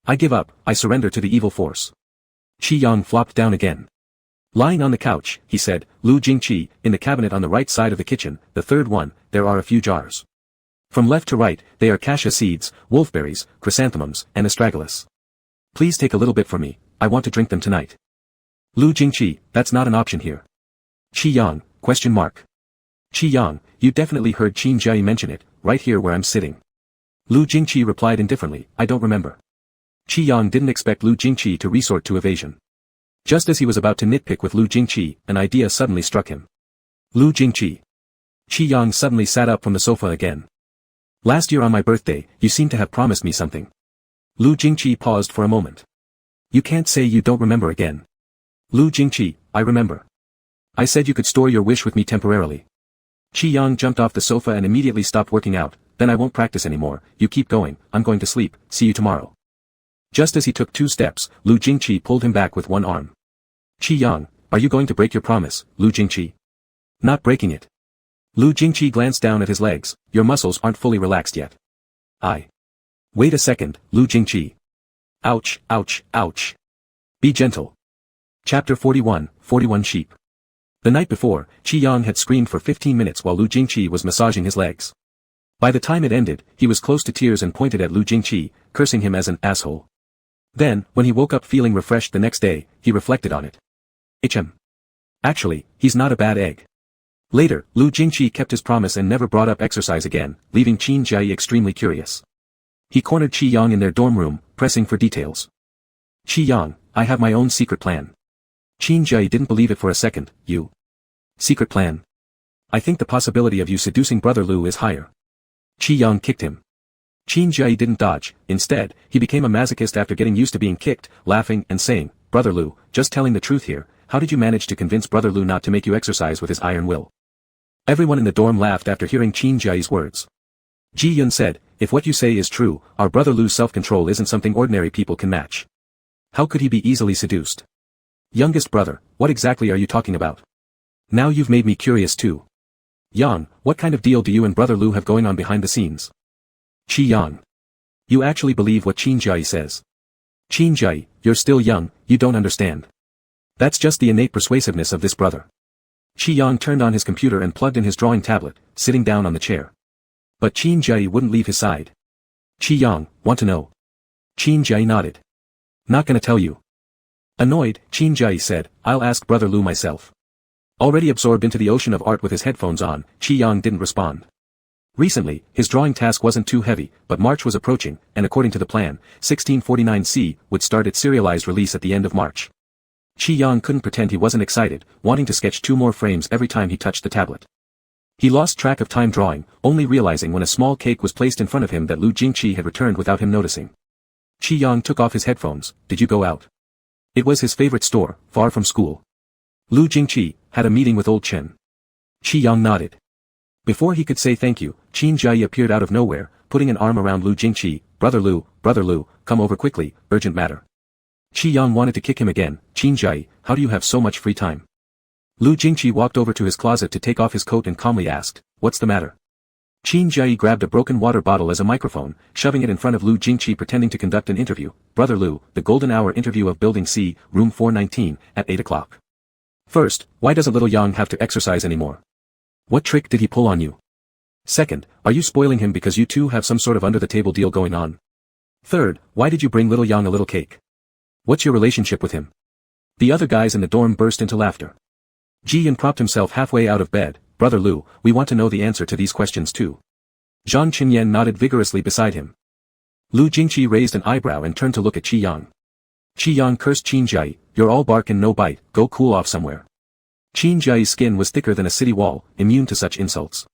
I give up, I surrender to the evil force. Qi Yang flopped down again. Lying on the couch, he said, Lu Jingqi, in the cabinet on the right side of the kitchen, the third one, there are a few jars. From left to right, they are cassia seeds, wolfberries, chrysanthemums, and astragalus. Please take a little bit for me, I want to drink them tonight. Lu Jingqi, that's not an option here. Qi Yang, question mark. Qi Yang, you definitely heard Qin Jia mention it, right here where I'm sitting. Lu Jingqi replied indifferently, I don't remember. Qi Yang didn't expect Lu Jingqi to resort to evasion. Just as he was about to nitpick with Lu Jingqi, an idea suddenly struck him. Lu Jingqi. Qi Yang suddenly sat up from the sofa again. Last year on my birthday, you seem to have promised me something. Lu Jingqi paused for a moment. You can't say you don't remember again. Lu Jingqi, I remember. I said you could store your wish with me temporarily. Qi Yang jumped off the sofa and immediately stopped working out. Then I won't practice anymore, you keep going, I'm going to sleep, see you tomorrow. Just as he took 2 steps, Lu Jingqi pulled him back with one arm. Qi Yang, are you going to break your promise, Lu Jingqi? Not breaking it. Lu Jingqi glanced down at his legs. Your muscles aren't fully relaxed yet. Wait a second, Lu Jingqi. Ouch, ouch, ouch. Be gentle. Chapter 41, 41 Sheep. The night before, Qi Yang had screamed for 15 minutes while Lu Jingqi was massaging his legs. By the time it ended, he was close to tears and pointed at Lu Jingqi, cursing him as an asshole. Then, when he woke up feeling refreshed the next day, he reflected on it. Actually, he's not a bad egg. Later, Lu Jingqi kept his promise and never brought up exercise again, leaving Qin Jiayi extremely curious. He cornered Qi Yang in their dorm room, pressing for details. Qi Yang, I have my own secret plan. Qin Jiayi didn't believe it for a second. You. Secret plan? I think the possibility of you seducing Brother Lu is higher. Qi Yang kicked him. Qin Jiayi didn't dodge. Instead, he became a masochist after getting used to being kicked, laughing and saying, Brother Lu, just telling the truth here, how did you manage to convince Brother Lu not to make you exercise with his iron will? Everyone in the dorm laughed after hearing Qin Jiayi's words. Ji Yun said, if what you say is true, our Brother Lu's self-control isn't something ordinary people can match. How could he be easily seduced? Youngest brother, what exactly are you talking about? Now you've made me curious too. Yang, what kind of deal do you and Brother Lu have going on behind the scenes? Qi Yang. You actually believe what Qin Jiayi says? Qin Jiayi, you're still young, you don't understand. That's just the innate persuasiveness of this brother. Qi Yang turned on his computer and plugged in his drawing tablet, sitting down on the chair. But Qin Jiayi wouldn't leave his side. Qi Yang, want to know? Qin Jiayi nodded. Not gonna tell you. Annoyed, Qin Jiayi said, I'll ask Brother Lu myself. Already absorbed into the ocean of art with his headphones on, Qi Yang didn't respond. Recently, his drawing task wasn't too heavy, but March was approaching, and according to the plan, 1649C would start its serialized release at the end of March. Qi Yang couldn't pretend he wasn't excited, wanting to sketch 2 more frames every time he touched the tablet. He lost track of time drawing, only realizing when a small cake was placed in front of him that Lu Jingqi had returned without him noticing. Qi Yang took off his headphones. Did you go out? It was his favorite store, far from school. Lu Jingqi had a meeting with old Chen. Qi Yang nodded. Before he could say thank you, Qin Jiayi appeared out of nowhere, putting an arm around Lu Jingqi. Brother Lu, come over quickly, urgent matter. Qi Yang wanted to kick him again. Qin Jiayi, how do you have so much free time? Lu Jingqi walked over to his closet to take off his coat and calmly asked, what's the matter? Qin Jiayi grabbed a broken water bottle as a microphone, shoving it in front of Lu Jingqi pretending to conduct an interview. Brother Lu, the golden hour interview of Building C, room 419, at 8 o'clock. First, why doesn't little Yang have to exercise anymore? What trick did he pull on you? Second, are you spoiling him because you two have some sort of under-the-table deal going on? Third, why did you bring little Yang a little cake? What's your relationship with him? The other guys in the dorm burst into laughter. Ji Yun propped himself halfway out of bed. Brother Lu, we want to know the answer to these questions too. Zhang Qinyan nodded vigorously beside him. Lu Jingqi raised an eyebrow and turned to look at Qi Yang. Qi Yang cursed Qin Jiayi, you're all bark and no bite, go cool off somewhere. Qin Jiayi's skin was thicker than a city wall, immune to such insults.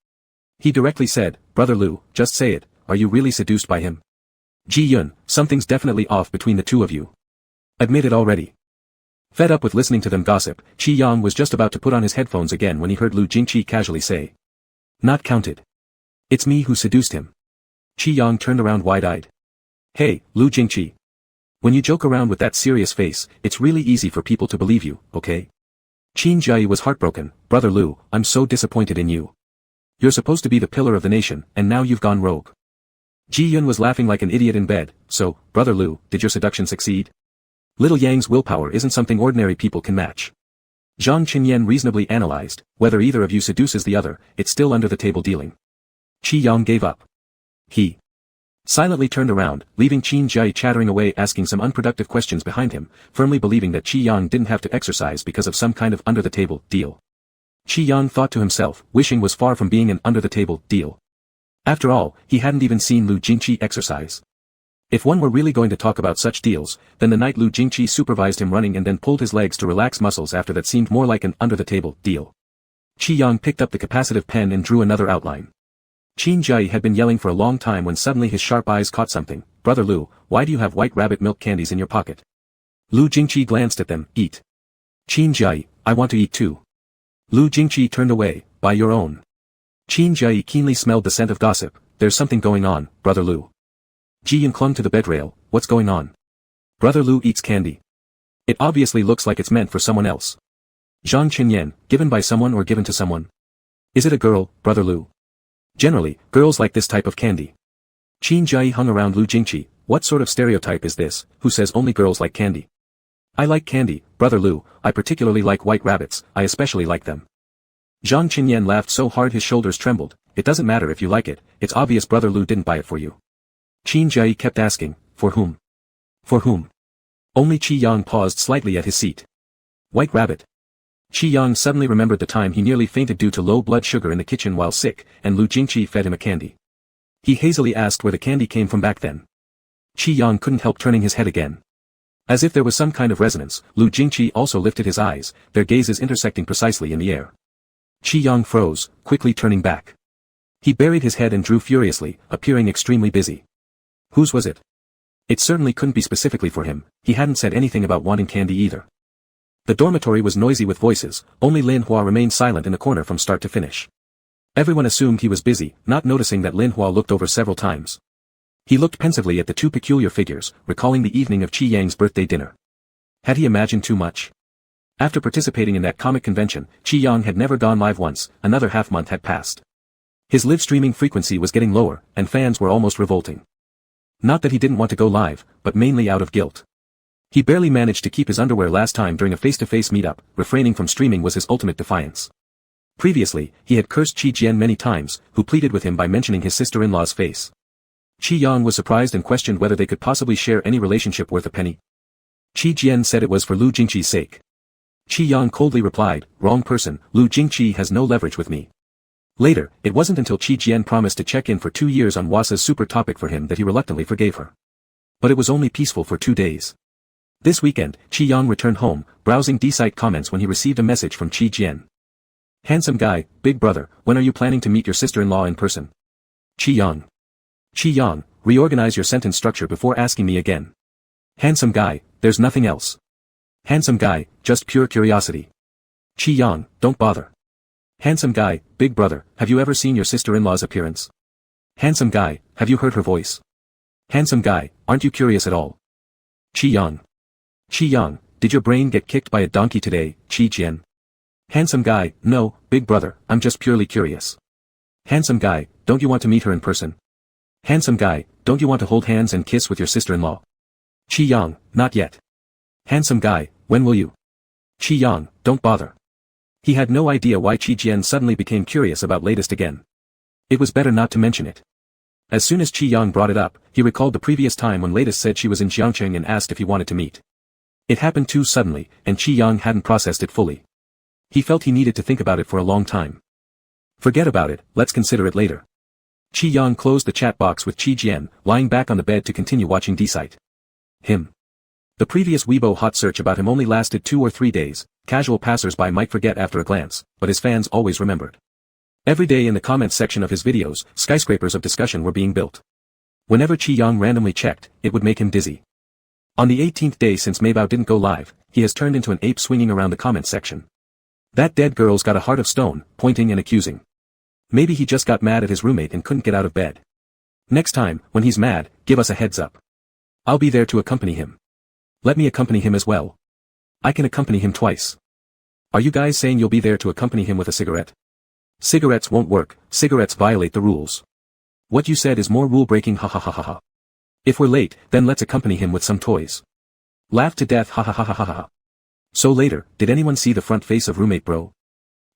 He directly said, Brother Lu, just say it, are you really seduced by him? Ji Yun, something's definitely off between the two of you. Admit it already. Fed up with listening to them gossip, Qi Yang was just about to put on his headphones again when he heard Lu Jingqi casually say. Not counted. It's me who seduced him. Qi Yang turned around wide-eyed. Hey, Lu Jingqi. When you joke around with that serious face, it's really easy for people to believe you, okay? Qin Jiayi was heartbroken. Brother Lu, I'm so disappointed in you. You're supposed to be the pillar of the nation, and now you've gone rogue. Ji Yun was laughing like an idiot in bed. So, Brother Lu, did your seduction succeed? Little Yang's willpower isn't something ordinary people can match. Zhang Qinyan reasonably analyzed, whether either of you seduces the other, it's still under-the-table dealing. Qi Yang gave up. He silently turned around, leaving Qin Jiayi chattering away asking some unproductive questions behind him, firmly believing that Qi Yang didn't have to exercise because of some kind of under-the-table deal. Qi Yang thought to himself, wishing was far from being an under-the-table deal. After all, he hadn't even seen Lu Jingqi exercise. If one were really going to talk about such deals, then the night Lu Jingqi supervised him running and then pulled his legs to relax muscles after that seemed more like an under-the-table deal. Qi Yang picked up the capacitive pen and drew another outline. Qin Jiayi had been yelling for a long time when suddenly his sharp eyes caught something. Brother Lu, why do you have white rabbit milk candies in your pocket? Lu Jingqi glanced at them. Eat. Qin Jiayi, I want to eat too. Lu Jingqi turned away. By your own. Qin Jiayi keenly smelled the scent of gossip. There's something going on, Brother Lu. Ji Yun clung to the bedrail. What's going on? Brother Lu eats candy. It obviously looks like it's meant for someone else. Zhang Qinyan, given by someone or given to someone? Is it a girl, Brother Lu? Generally, girls like this type of candy. Qin Jiayi hung around Lu Jingqi. What sort of stereotype is this, who says only girls like candy? I like candy, Brother Lu, I particularly like white rabbits, I especially like them. Zhang Qinyan laughed so hard his shoulders trembled. It doesn't matter if you like it, it's obvious Brother Lu didn't buy it for you. Qin Jiayi kept asking, for whom? For whom? Only Qi Yang paused slightly at his seat. White rabbit. Qi Yang suddenly remembered the time he nearly fainted due to low blood sugar in the kitchen while sick, and Lu Jingqi fed him a candy. He hazily asked where the candy came from back then. Qi Yang couldn't help turning his head again. As if there was some kind of resonance, Lu Jingqi also lifted his eyes, their gazes intersecting precisely in the air. Qi Yang froze, quickly turning back. He buried his head and drew furiously, appearing extremely busy. Whose was it? It certainly couldn't be specifically for him, he hadn't said anything about wanting candy either. The dormitory was noisy with voices, only Lin Hua remained silent in the corner from start to finish. Everyone assumed he was busy, not noticing that Lin Hua looked over several times. He looked pensively at the two peculiar figures, recalling the evening of Qi Yang's birthday dinner. Had he imagined too much? After participating in that comic convention, Qi Yang had never gone live once, another half-month had passed. His live streaming frequency was getting lower, and fans were almost revolting. Not that he didn't want to go live, but mainly out of guilt. He barely managed to keep his underwear last time during a face-to-face meetup, refraining from streaming was his ultimate defiance. Previously, he had cursed Qi Jian many times, who pleaded with him by mentioning his sister-in-law's face. Qi Yang was surprised and questioned whether they could possibly share any relationship worth a penny. Qi Jian said it was for Lu Jingqi's sake. Qi Yang coldly replied, wrong person, Lu Jingqi has no leverage with me. Later, it wasn't until Qi Jian promised to check in for 2 years on Wasa's super topic for him that he reluctantly forgave her. But it was only peaceful for 2 days. This weekend, Qi Yang returned home, browsing D-site comments when he received a message from Qi Jian. Handsome guy, big brother, when are you planning to meet your sister-in-law in person? Qi Yang. Qi Yang, reorganize your sentence structure before asking me again. Handsome guy, there's nothing else. Handsome guy, just pure curiosity. Qi Yang, don't bother. Handsome guy, big brother, have you ever seen your sister-in-law's appearance? Handsome guy, have you heard her voice? Handsome guy, aren't you curious at all? Qi Yang. Qi Yang, did your brain get kicked by a donkey today, Qi Jian? Handsome guy, no, big brother, I'm just purely curious. Handsome guy, don't you want to meet her in person? Handsome guy, don't you want to hold hands and kiss with your sister-in-law? Qi Yang, not yet. Handsome guy, when will you? Qi Yang, don't bother. He had no idea why Qi Jian suddenly became curious about latest again. It was better not to mention it. As soon as Qi Yang brought it up, he recalled the previous time when latest said she was in Jiangcheng and asked if he wanted to meet. It happened too suddenly, and Qi Yang hadn't processed it fully. He felt he needed to think about it for a long time. Forget about it, let's consider it later. Qi Yang closed the chat box with Qi Jian, lying back on the bed to continue watching D-site. Him. The previous Weibo hot search about him only lasted 2 or 3 days, casual passers-by might forget after a glance, but his fans always remembered. Every day in the comments section of his videos, skyscrapers of discussion were being built. Whenever Qi Yang randomly checked, it would make him dizzy. On the 18th day since Maybao didn't go live, he has turned into an ape swinging around the comments section. That dead girl's got a heart of stone, pointing and accusing. Maybe he just got mad at his roommate and couldn't get out of bed. Next time, when he's mad, give us a heads up. I'll be there to accompany him. Let me accompany him as well. I can accompany him twice. Are you guys saying you'll be there to accompany him with a cigarette? Cigarettes won't work, cigarettes violate the rules. What you said is more rule-breaking, ha ha ha ha ha. If we're late, then let's accompany him with some toys. Laugh to death, ha ha ha ha ha ha. So later, did anyone see the front face of roommate bro?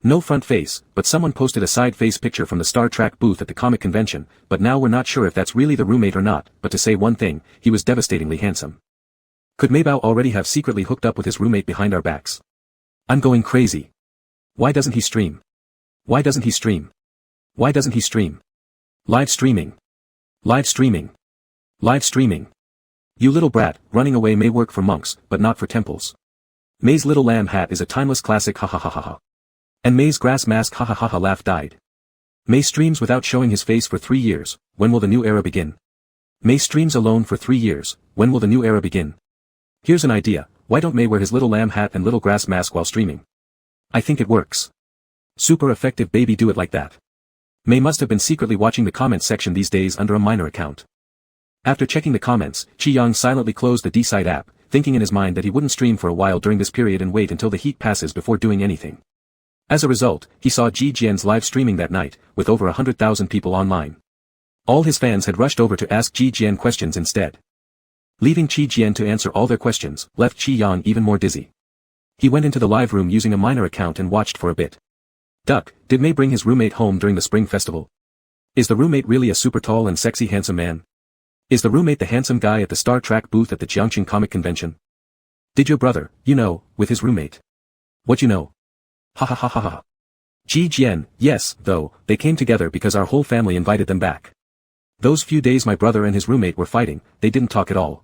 No front face, but someone posted a side face picture from the Star Trek booth at the comic convention, but now we're not sure if that's really the roommate or not, but to say one thing, he was devastatingly handsome. Could Maybao already have secretly hooked up with his roommate behind our backs? I'm going crazy. Why doesn't he stream? Why doesn't he stream? Why doesn't he stream? Live streaming. Live streaming. Live streaming. You little brat, running away may work for monks, but not for temples. May's little lamb hat is a timeless classic, ha ha ha ha ha. And May's grass mask, ha ha ha ha, laugh died. May streams without showing his face for 3 years, when will the new era begin? May streams alone for 3 years, when will the new era begin? Here's an idea, why don't May wear his little lamb hat and little grass mask while streaming? I think it works. Super effective, baby, do it like that. May must have been secretly watching the comments section these days under a minor account. After checking the comments, Qi Yang silently closed the D-site app, thinking in his mind that he wouldn't stream for a while during this period and wait until the heat passes before doing anything. As a result, he saw Ji Jian's live streaming that night, with over 100,000 people online. All his fans had rushed over to ask Ji Jian questions instead. Leaving Ji Jian to answer all their questions, left Qi Yang even more dizzy. He went into the live room using a minor account and watched for a bit. Duck, did May bring his roommate home during the spring festival? Is the roommate really a super tall and sexy handsome man? Is the roommate the handsome guy at the Star Trek booth at the Jiangcheng Comic Convention? Did your brother, with his roommate? What you know? Ha ha ha ha ha. Ji Jian, yes, though, they came together because our whole family invited them back. Those few days my brother and his roommate were fighting, they didn't talk at all.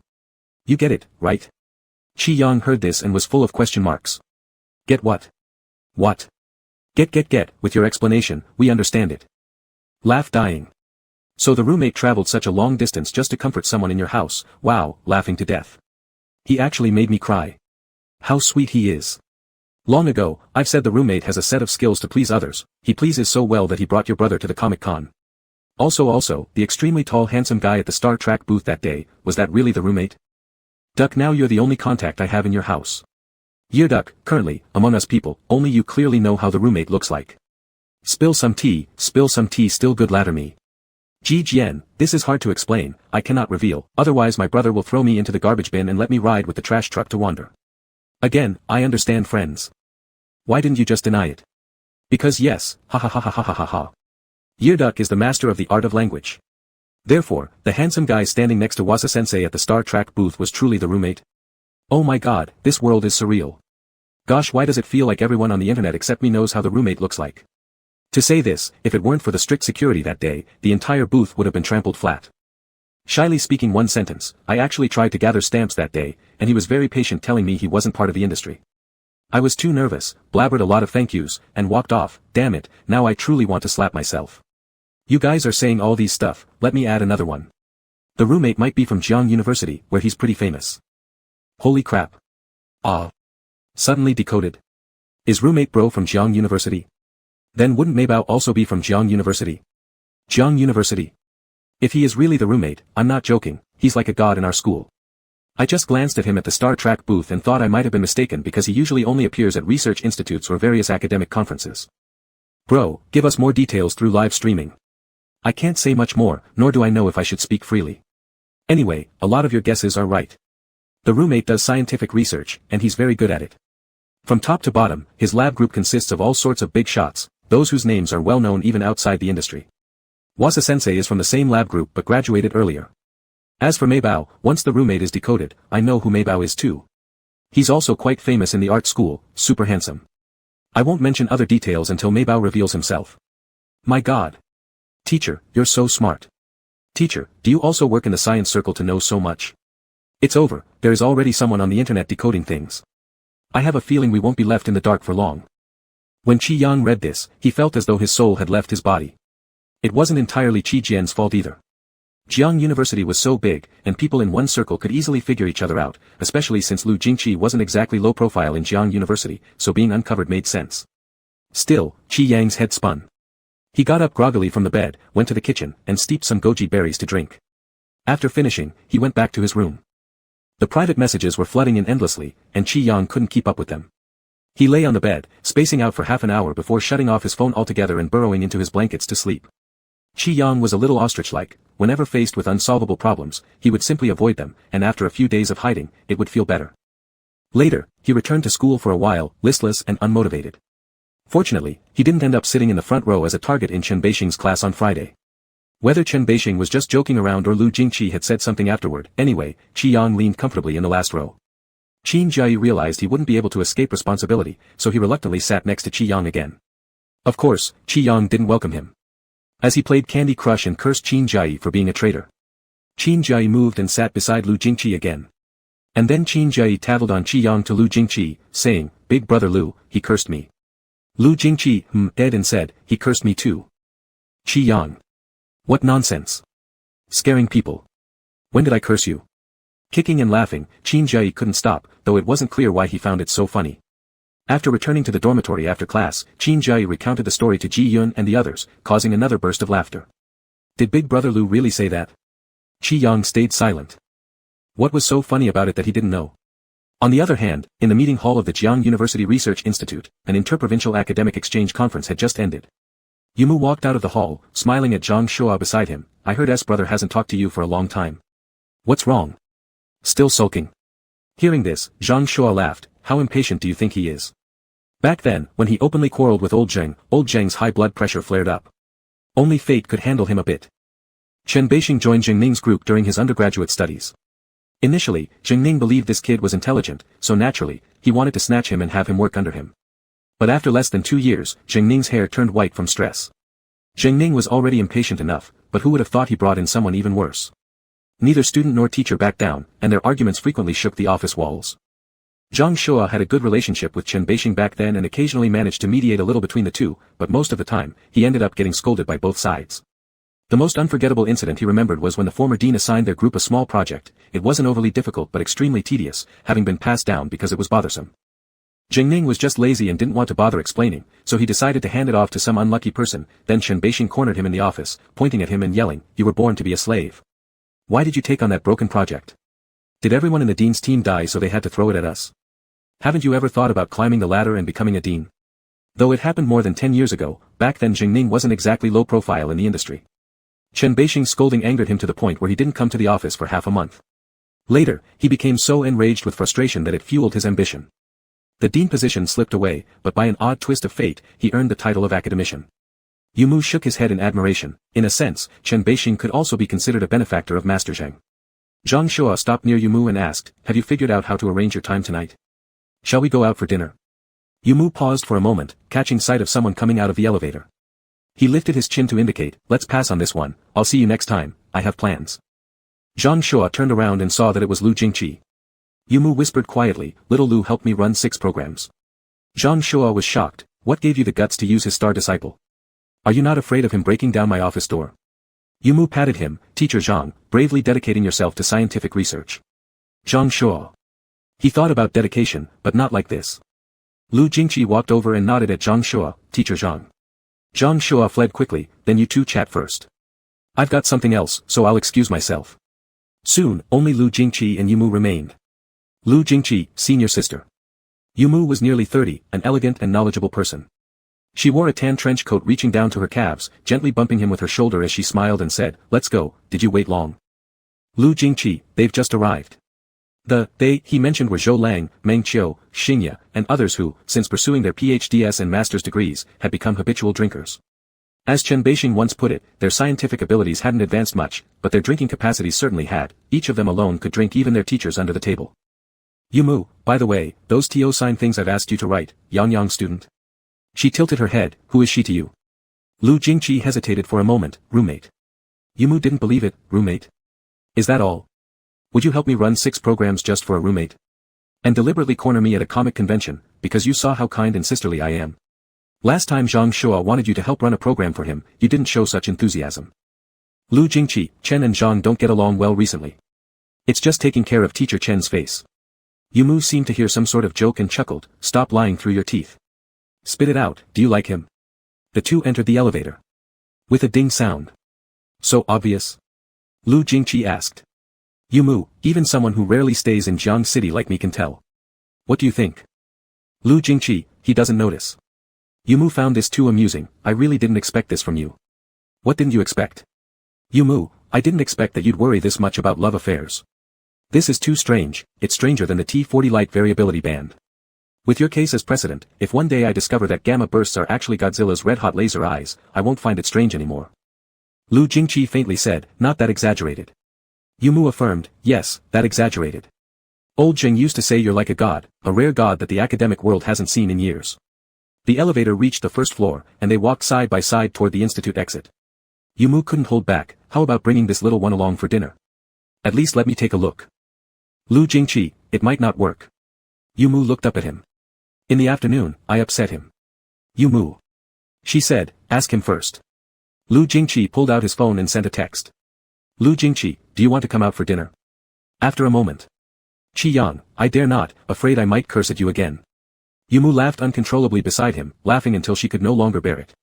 You get it, right? Qi Yang heard this and was full of question marks. Get what? What? Get, with your explanation, we understand it. Laugh dying. So the roommate traveled such a long distance just to comfort someone in your house, wow, laughing to death. He actually made me cry. How sweet he is. Long ago, I've said the roommate has a set of skills to please others, he pleases so well that he brought your brother to the Comic-Con. Also, the extremely tall handsome guy at the Star Trek booth that day, was that really the roommate? Duck, now you're the only contact I have in your house. Year Duck, currently, among us people, only you clearly know how the roommate looks like. Spill some tea, still good ladder me. Ji Jian, this is hard to explain, I cannot reveal, otherwise my brother will throw me into the garbage bin and let me ride with the trash truck to wander. Again, I understand friends. Why didn't you just deny it? Because yes, ha ha ha ha ha ha ha ha. Year Duck is the master of the art of language. Therefore, the handsome guy standing next to Wasa-sensei at the Star Trek booth was truly the roommate. Oh my god, this world is surreal. Gosh, why does it feel like everyone on the internet except me knows how the roommate looks like? To say this, if it weren't for the strict security that day, the entire booth would have been trampled flat. Shyly speaking one sentence, I actually tried to gather stamps that day, and he was very patient telling me he wasn't part of the industry. I was too nervous, blabbered a lot of thank yous, and walked off. Damn it, now I truly want to slap myself. You guys are saying all these stuff, let me add another one. The roommate might be from Jiangcheng University, where he's pretty famous. Holy crap. Ah. Suddenly decoded. Is roommate bro from Jiangcheng University? Then wouldn't Maybao also be from Jiangcheng University? Jiangcheng University. If he is really the roommate, I'm not joking, he's like a god in our school. I just glanced at him at the Star Trek booth and thought I might have been mistaken because he usually only appears at research institutes or various academic conferences. Bro, give us more details through live streaming. I can't say much more, nor do I know if I should speak freely. Anyway, a lot of your guesses are right. The roommate does scientific research, and he's very good at it. From top to bottom, his lab group consists of all sorts of big shots, those whose names are well known even outside the industry. Wasa-sensei is from the same lab group but graduated earlier. As for Maybao, once the roommate is decoded, I know who Maybao is too. He's also quite famous in the art school, super handsome. I won't mention other details until Maybao reveals himself. My god. Teacher, you're so smart. Teacher, do you also work in the science circle to know so much? It's over, there is already someone on the internet decoding things. I have a feeling we won't be left in the dark for long. When Qi Yang read this, he felt as though his soul had left his body. It wasn't entirely Qi Jian's fault either. Jiangcheng University was so big, and people in one circle could easily figure each other out, especially since Lu Jingqi wasn't exactly low profile in Jiangcheng University, so being uncovered made sense. Still, Qi Yang's head spun. He got up groggily from the bed, went to the kitchen, and steeped some goji berries to drink. After finishing, he went back to his room. The private messages were flooding in endlessly, and Qi Yang couldn't keep up with them. He lay on the bed, spacing out for half an hour before shutting off his phone altogether and burrowing into his blankets to sleep. Qi Yang was a little ostrich-like. Whenever faced with unsolvable problems, he would simply avoid them, and after a few days of hiding, it would feel better. Later, he returned to school for a while, listless and unmotivated. Fortunately, he didn't end up sitting in the front row as a target in Chen Beixing's class on Friday. Whether Chen Beixing was just joking around or Lu Jingqi had said something afterward, anyway, Qi Yang leaned comfortably in the last row. Qin Jiayi realized he wouldn't be able to escape responsibility, so he reluctantly sat next to Qi Yang again. Of course, Qi Yang didn't welcome him. As he played Candy Crush and cursed Qin Jiayi for being a traitor. Qin Jiayi moved and sat beside Lu Jingqi again. And then Qin Jiayi tattled on Qi Yang to Lu Jingqi, saying, "Big brother Lu, he cursed me." Lu Jingqi dead and said, "He cursed me too." Qi Yang. What nonsense. Scaring people. When did I curse you? Kicking and laughing, Qin Jiayi couldn't stop, though it wasn't clear why he found it so funny. After returning to the dormitory after class, Qin Jiayi recounted the story to Ji Yun and the others, causing another burst of laughter. Did Big Brother Lu really say that? Qi Yang stayed silent. What was so funny about it that he didn't know? On the other hand, in the meeting hall of the Jiangcheng University Research Institute, an interprovincial academic exchange conference had just ended. Yumu walked out of the hall, smiling at Zhang Shua beside him. I heard S brother hasn't talked to you for a long time. What's wrong? Still sulking? Hearing this, Zhang Shua laughed. How impatient do you think he is? Back then, when he openly quarreled with old Zheng's high blood pressure flared up. Only fate could handle him a bit. Chen Beixing joined Jingning's group during his undergraduate studies. Initially, Jingning believed this kid was intelligent, so naturally, he wanted to snatch him and have him work under him. But after less than 2 years, Jingning's hair turned white from stress. Jingning was already impatient enough, but who would have thought he brought in someone even worse? Neither student nor teacher backed down, and their arguments frequently shook the office walls. Zhang Shua had a good relationship with Chen Beixing back then and occasionally managed to mediate a little between the two, but most of the time, he ended up getting scolded by both sides. The most unforgettable incident he remembered was when the former dean assigned their group a small project. It wasn't overly difficult but extremely tedious, having been passed down because it was bothersome. Jingning was just lazy and didn't want to bother explaining, so he decided to hand it off to some unlucky person. Then Chen Beixing cornered him in the office, pointing at him and yelling, "You were born to be a slave. Why did you take on that broken project? Did everyone in the dean's team die so they had to throw it at us? Haven't you ever thought about climbing the ladder and becoming a dean?" Though it happened more than 10 years ago, back then Jingning wasn't exactly low profile in the industry. Chen Beixing's scolding angered him to the point where he didn't come to the office for half a month. Later, he became so enraged with frustration that it fueled his ambition. The dean position slipped away, but by an odd twist of fate, he earned the title of academician. Yumu shook his head in admiration. In a sense, Chen Beixing could also be considered a benefactor of Master Zheng. Zhang Shua stopped near Yumu and asked, "Have you figured out how to arrange your time tonight? Shall we go out for dinner?" Yumu paused for a moment, catching sight of someone coming out of the elevator. He lifted his chin to indicate, "Let's pass on this one, I'll see you next time, I have plans." Zhang Shua turned around and saw that it was Lu Jingqi. Yumu whispered quietly, "Little Lu helped me run 6 programs." Zhang Shua was shocked. What gave you the guts to use his star disciple? Are you not afraid of him breaking down my office door? Yumu patted him, "Teacher Zhang, bravely dedicating yourself to scientific research." Zhang Shua. He thought about dedication, but not like this. Lu Jingqi walked over and nodded at Zhang Shua, "Teacher Zhang." Zhang Shua fled quickly, "Then you two chat first. I've got something else, so I'll excuse myself." Soon, only Lu Jingqi and Yumu remained. Lu Jingqi, senior sister. Yumu was nearly 30, an elegant and knowledgeable person. She wore a tan trench coat reaching down to her calves, gently bumping him with her shoulder as she smiled and said, "Let's go, did you wait long?" Lu Jingqi, "They've just arrived." They he mentioned were Zhou Lang, Meng Qiu, Xingya, and others who, since pursuing their PhDs and master's degrees, had become habitual drinkers. As Chen Beixing once put it, their scientific abilities hadn't advanced much, but their drinking capacities certainly had. Each of them alone could drink even their teachers under the table. "Yumu, by the way, those TO sign things I've asked you to write, Yang student." She tilted her head, "Who is she to you?" Lu Jingqi hesitated for a moment, "Roommate." Yumu didn't believe it, "Roommate? Is that all? Would you help me run 6 programs just for a roommate? And deliberately corner me at a comic convention, because you saw how kind and sisterly I am? Last time Zhang Shua wanted you to help run a program for him, you didn't show such enthusiasm." Lu Jingqi, "Chen and Zhang don't get along well recently. It's just taking care of teacher Chen's face." Yumu seemed to hear some sort of joke and chuckled, "Stop lying through your teeth. Spit it out, do you like him?" The two entered the elevator. With a ding sound. "So obvious?" Lu Jingqi asked. "Yumu, even someone who rarely stays in Jiang City like me can tell. What do you think?" Lu Jingqi, "He doesn't notice." Yumu found this too amusing, "I really didn't expect this from you." "What didn't you expect?" Yumu, "I didn't expect that you'd worry this much about love affairs. This is too strange, it's stranger than the T40 light variability band. With your case as precedent, if one day I discover that gamma bursts are actually Godzilla's red-hot laser eyes, I won't find it strange anymore." Lu Jingqi faintly said, "Not that exaggerated." Yumu affirmed, "Yes, that exaggerated. Old Zheng used to say you're like a god, a rare god that the academic world hasn't seen in years." The elevator reached the first floor, and they walked side by side toward the institute exit. Yumu couldn't hold back, "How about bringing this little one along for dinner? At least let me take a look." Lu Jingqi, "It might not work." Yumu looked up at him. "In the afternoon, I upset him." "Yumu," she said, "ask him first." Lu Jingqi pulled out his phone and sent a text. "Lu Jingqi, do you want to come out for dinner?" After a moment. "Qi Yang, I dare not, afraid I might curse at you again." Yumu laughed uncontrollably beside him, laughing until she could no longer bear it.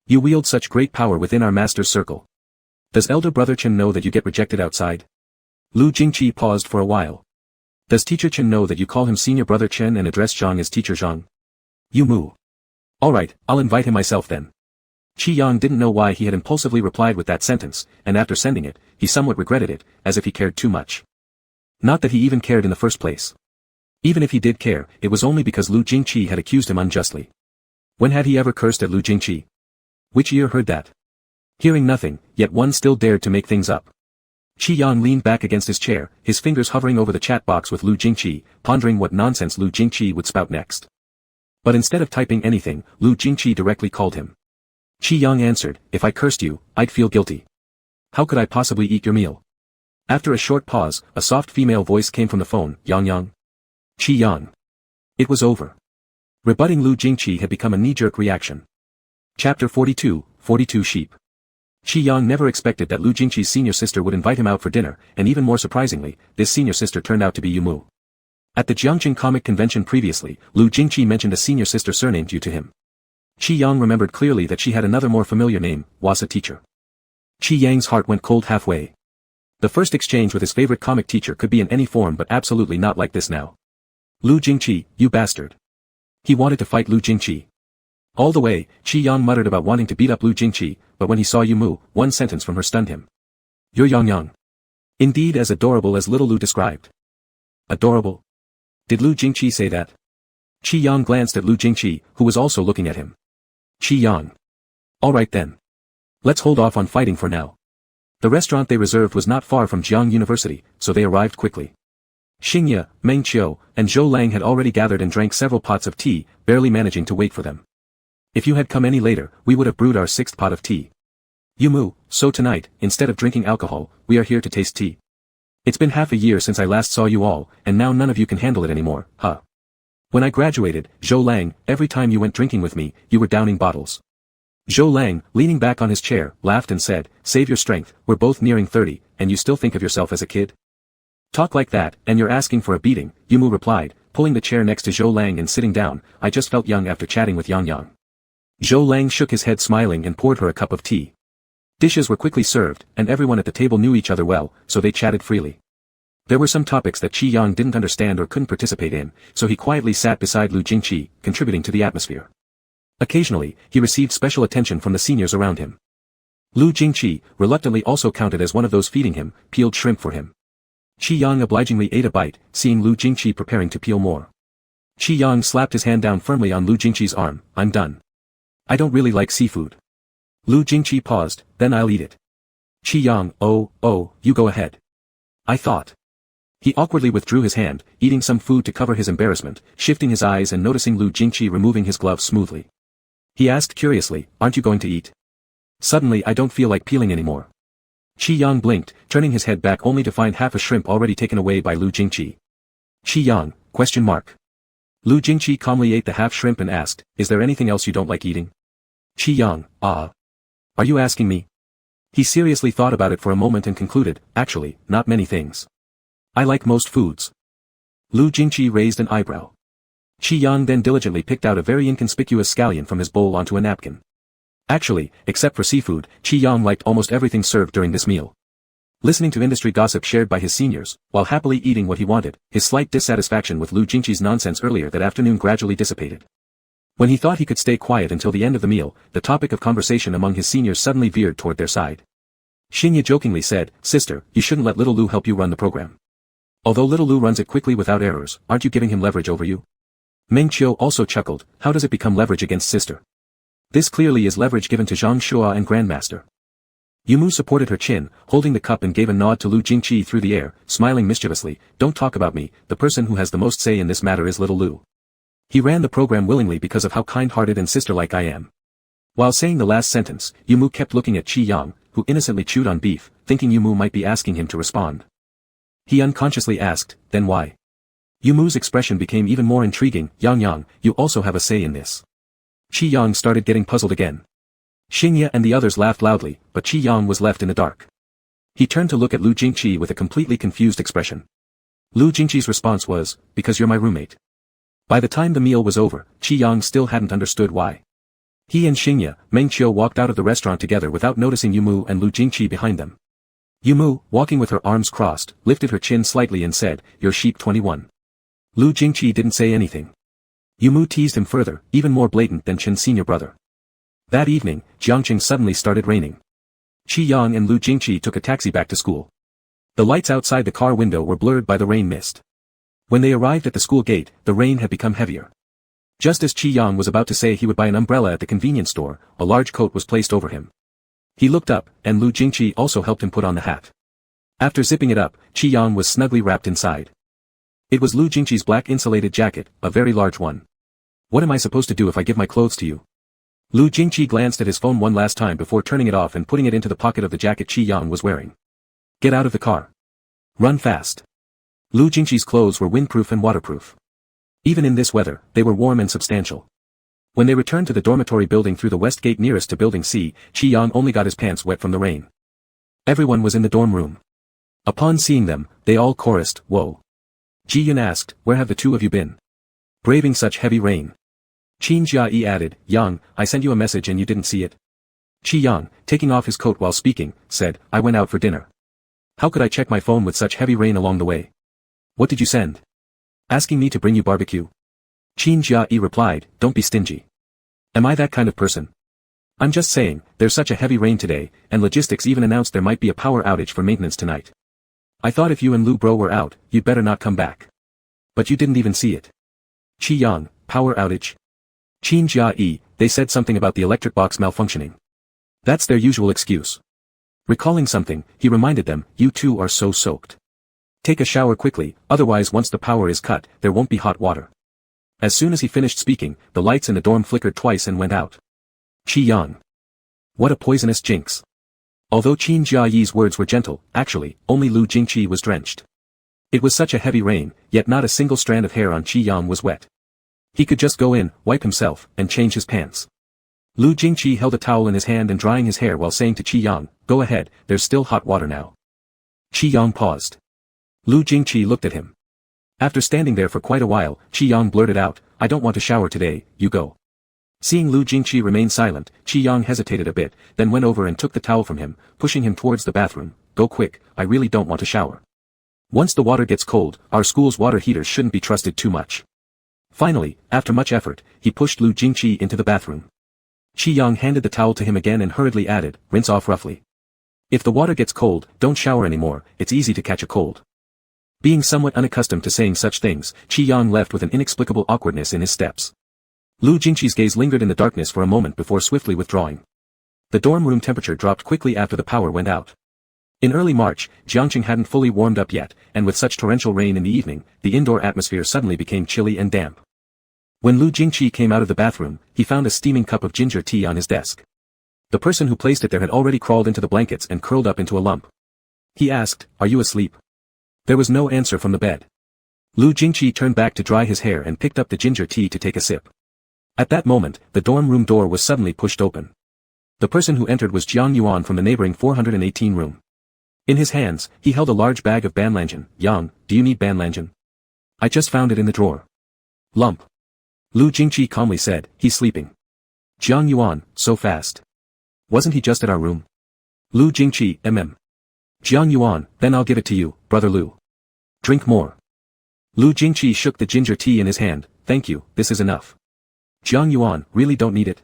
"You wield such great power within our master's circle. Does elder brother Chen know that you get rejected outside?" Lu Jingqi paused for a while. Does teacher Chen know that you call him senior brother Chen and address Zhang as teacher Zhang? You moo. Alright, I'll invite him myself then. Qi Yang didn't know why he had impulsively replied with that sentence, and after sending it, he somewhat regretted it, as if he cared too much. Not that he even cared in the first place. Even if he did care, it was only because Lu Jingqi had accused him unjustly. When had he ever cursed at Lu Jingqi? Which ear heard that? Hearing nothing, yet one still dared to make things up. Qi Yang leaned back against his chair, his fingers hovering over the chat box with Lu Jingqi, pondering what nonsense Lu Jingqi would spout next. But instead of typing anything, Lu Jingqi directly called him. Qi Yang answered, if I cursed you, I'd feel guilty. How could I possibly eat your meal? After a short pause, a soft female voice came from the phone, Yang Yang. Qi Yang. It was over. Rebutting Lu Jingqi had become a knee-jerk reaction. Chapter 42, 42 Sheep. Qi Yang never expected that Lu Jingqi's senior sister would invite him out for dinner, and even more surprisingly, this senior sister turned out to be Yu Mu. At the Jiangcheng comic convention previously, Lu Jingqi mentioned a senior sister surnamed Yu to him. Qi Yang remembered clearly that she had another more familiar name, Wasa teacher. Qi Yang's heart went cold halfway. The first exchange with his favorite comic teacher could be in any form but absolutely not like this now. Lu Jingqi, you bastard. He wanted to fight Lu Jingqi. All the way, Qi Yang muttered about wanting to beat up Lu Jingqi, but when he saw Yu Mu, one sentence from her stunned him. You're Yang Yang. Indeed as adorable as little Lu described. Adorable? Did Lu Jingqi say that? Qi Yang glanced at Lu Jingqi, who was also looking at him. Qi Yang. Alright then. Let's hold off on fighting for now. The restaurant they reserved was not far from Jiangcheng University, so they arrived quickly. Xingye, Meng Qiu, and Zhou Lang had already gathered and drank several pots of tea, barely managing to wait for them. If you had come any later, we would have brewed our 6th pot of tea. Yu Mu, so tonight, instead of drinking alcohol, we are here to taste tea. It's been half a year since I last saw you all, and now none of you can handle it anymore, huh? When I graduated, Zhou Lang, every time you went drinking with me, you were downing bottles. Zhou Lang, leaning back on his chair, laughed and said, save your strength, we're both nearing 30, and you still think of yourself as a kid? Talk like that, and you're asking for a beating, Yu Mu replied, pulling the chair next to Zhou Lang and sitting down, I just felt young after chatting with Yang Yang. Zhou Lang shook his head smiling and poured her a cup of tea. Dishes were quickly served, and everyone at the table knew each other well, so they chatted freely. There were some topics that Qi Yang didn't understand or couldn't participate in, so he quietly sat beside Lu Jingqi, contributing to the atmosphere. Occasionally, he received special attention from the seniors around him. Lu Jingqi, reluctantly also counted as one of those feeding him, peeled shrimp for him. Qi Yang obligingly ate a bite, seeing Lu Jingqi preparing to peel more. Qi Yang slapped his hand down firmly on Lu Jingqi's arm, I'm done. I don't really like seafood. Lu Jingqi paused, then I'll eat it. Qi Yang, oh, you go ahead. I thought. He awkwardly withdrew his hand, eating some food to cover his embarrassment, shifting his eyes and noticing Lu Jingqi removing his gloves smoothly. He asked curiously, aren't you going to eat? Suddenly I don't feel like peeling anymore. Qi Yang blinked, turning his head back only to find half a shrimp already taken away by Lu Jingqi. Qi Yang, question mark. Lu Jingqi calmly ate the half shrimp and asked, is there anything else you don't like eating? Qi Yang, are you asking me? He seriously thought about it for a moment and concluded, actually, not many things. I like most foods. Lu Jingqi raised an eyebrow. Qi Yang then diligently picked out a very inconspicuous scallion from his bowl onto a napkin. Actually, except for seafood, Qi Yang liked almost everything served during this meal. Listening to industry gossip shared by his seniors, while happily eating what he wanted, his slight dissatisfaction with Lu Jingqi's nonsense earlier that afternoon gradually dissipated. When he thought he could stay quiet until the end of the meal, the topic of conversation among his seniors suddenly veered toward their side. Xingye jokingly said, sister, you shouldn't let little Lu help you run the program. Although little Lu runs it quickly without errors, aren't you giving him leverage over you? Meng Qiu also chuckled, how does it become leverage against sister? This clearly is leverage given to Zhang Shua and Grandmaster. Yu Mu supported her chin, holding the cup and gave a nod to Lu Jingqi through the air, smiling mischievously, don't talk about me, the person who has the most say in this matter is little Lu. He ran the program willingly because of how kind-hearted and sister-like I am. While saying the last sentence, Yu Mu kept looking at Qi Yang, who innocently chewed on beef, thinking Yu Mu might be asking him to respond. He unconsciously asked, then why? Yu Mu's expression became even more intriguing, Yang Yang, you also have a say in this. Qi Yang started getting puzzled again. Xingye and the others laughed loudly, but Qi Yang was left in the dark. He turned to look at Lu Jingqi with a completely confused expression. Lu Jingqi's response was, because you're my roommate. By the time the meal was over, Qi Yang still hadn't understood why. He and Xingye, Meng Qiu walked out of the restaurant together without noticing Yu Mu and Lu Jingqi behind them. Yumu, walking with her arms crossed, lifted her chin slightly and said, "Your sheep 21. Lu Jingqi didn't say anything. Yumu teased him further, even more blatant than Chen's senior brother. That evening, Jiangcheng suddenly started raining. Qi Yang and Lu Jingqi took a taxi back to school. The lights outside the car window were blurred by the rain mist. When they arrived at the school gate, the rain had become heavier. Just as Qi Yang was about to say he would buy an umbrella at the convenience store, a large coat was placed over him. He looked up, and Lu Jingqi also helped him put on the hat. After zipping it up, Qi Yang was snugly wrapped inside. It was Lu Jingqi's black insulated jacket, a very large one. "What am I supposed to do if I give my clothes to you?" Lu Jingqi glanced at his phone one last time before turning it off and putting it into the pocket of the jacket Qi Yang was wearing. "Get out of the car. Run fast." Lu Jingqi's clothes were windproof and waterproof. Even in this weather, they were warm and substantial. When they returned to the dormitory building through the west gate nearest to building C, Qi Yang only got his pants wet from the rain. Everyone was in the dorm room. Upon seeing them, they all chorused, "Whoa." Ji Yun asked, "Where have the two of you been? Braving such heavy rain?" Qin Jia added, "Yang, I sent you a message and you didn't see it." Qi Yang, taking off his coat while speaking, said, "I went out for dinner. How could I check my phone with such heavy rain along the way?" "What did you send? Asking me to bring you barbecue?" Qin Jia replied, "Don't be stingy. Am I that kind of person? I'm just saying, there's such a heavy rain today, and logistics even announced there might be a power outage for maintenance tonight. I thought if you and Lu Bro were out, you'd better not come back. But you didn't even see it." Qi Yang, power outage? Qin Jia they said something about the electric box malfunctioning. That's their usual excuse. Recalling something, he reminded them, "You two are so soaked. Take a shower quickly, otherwise once the power is cut, there won't be hot water." As soon as he finished speaking, the lights in the dorm flickered twice and went out. Qi Yang. What a poisonous jinx. Although Qin Jiayi's words were gentle, actually, only Lu Jingqi was drenched. It was such a heavy rain, yet not a single strand of hair on Qi Yang was wet. He could just go in, wipe himself, and change his pants. Lu Jingqi held a towel in his hand and drying his hair while saying to Qi Yang, "Go ahead, there's still hot water now." Qi Yang paused. Lu Jingqi looked at him. After standing there for quite a while, Qi Yang blurted out, "I don't want to shower today, you go." Seeing Lu Jingqi remain silent, Qi Yang hesitated a bit, then went over and took the towel from him, pushing him towards the bathroom. "Go quick, I really don't want to shower. Once the water gets cold, our school's water heaters shouldn't be trusted too much." Finally, after much effort, he pushed Lu Jingqi into the bathroom. Qi Yang handed the towel to him again and hurriedly added, "Rinse off roughly. If the water gets cold, don't shower anymore, it's easy to catch a cold." Being somewhat unaccustomed to saying such things, Qi Yang left with an inexplicable awkwardness in his steps. Lu Jingqi's gaze lingered in the darkness for a moment before swiftly withdrawing. The dorm room temperature dropped quickly after the power went out. In early March, Jiangcheng hadn't fully warmed up yet, and with such torrential rain in the evening, the indoor atmosphere suddenly became chilly and damp. When Lu Jingqi came out of the bathroom, he found a steaming cup of ginger tea on his desk. The person who placed it there had already crawled into the blankets and curled up into a lump. He asked, "Are you asleep?" There was no answer from the bed. Lu Jingqi turned back to dry his hair and picked up the ginger tea to take a sip. At that moment, the dorm room door was suddenly pushed open. The person who entered was Jiang Yuan from the neighboring 418 room. In his hands, he held a large bag of banlangen. "Yang, do you need banlangen? I just found it in the drawer." "Lump." Lu Jingqi calmly said, "He's sleeping." Jiang Yuan, so fast. Wasn't he just at our room? Lu Jingqi, Jiang Yuan, then I'll give it to you, brother Lu. Drink more. Lu Jingqi shook the ginger tea in his hand. "Thank you, this is enough." Jiang Yuan, really don't need it?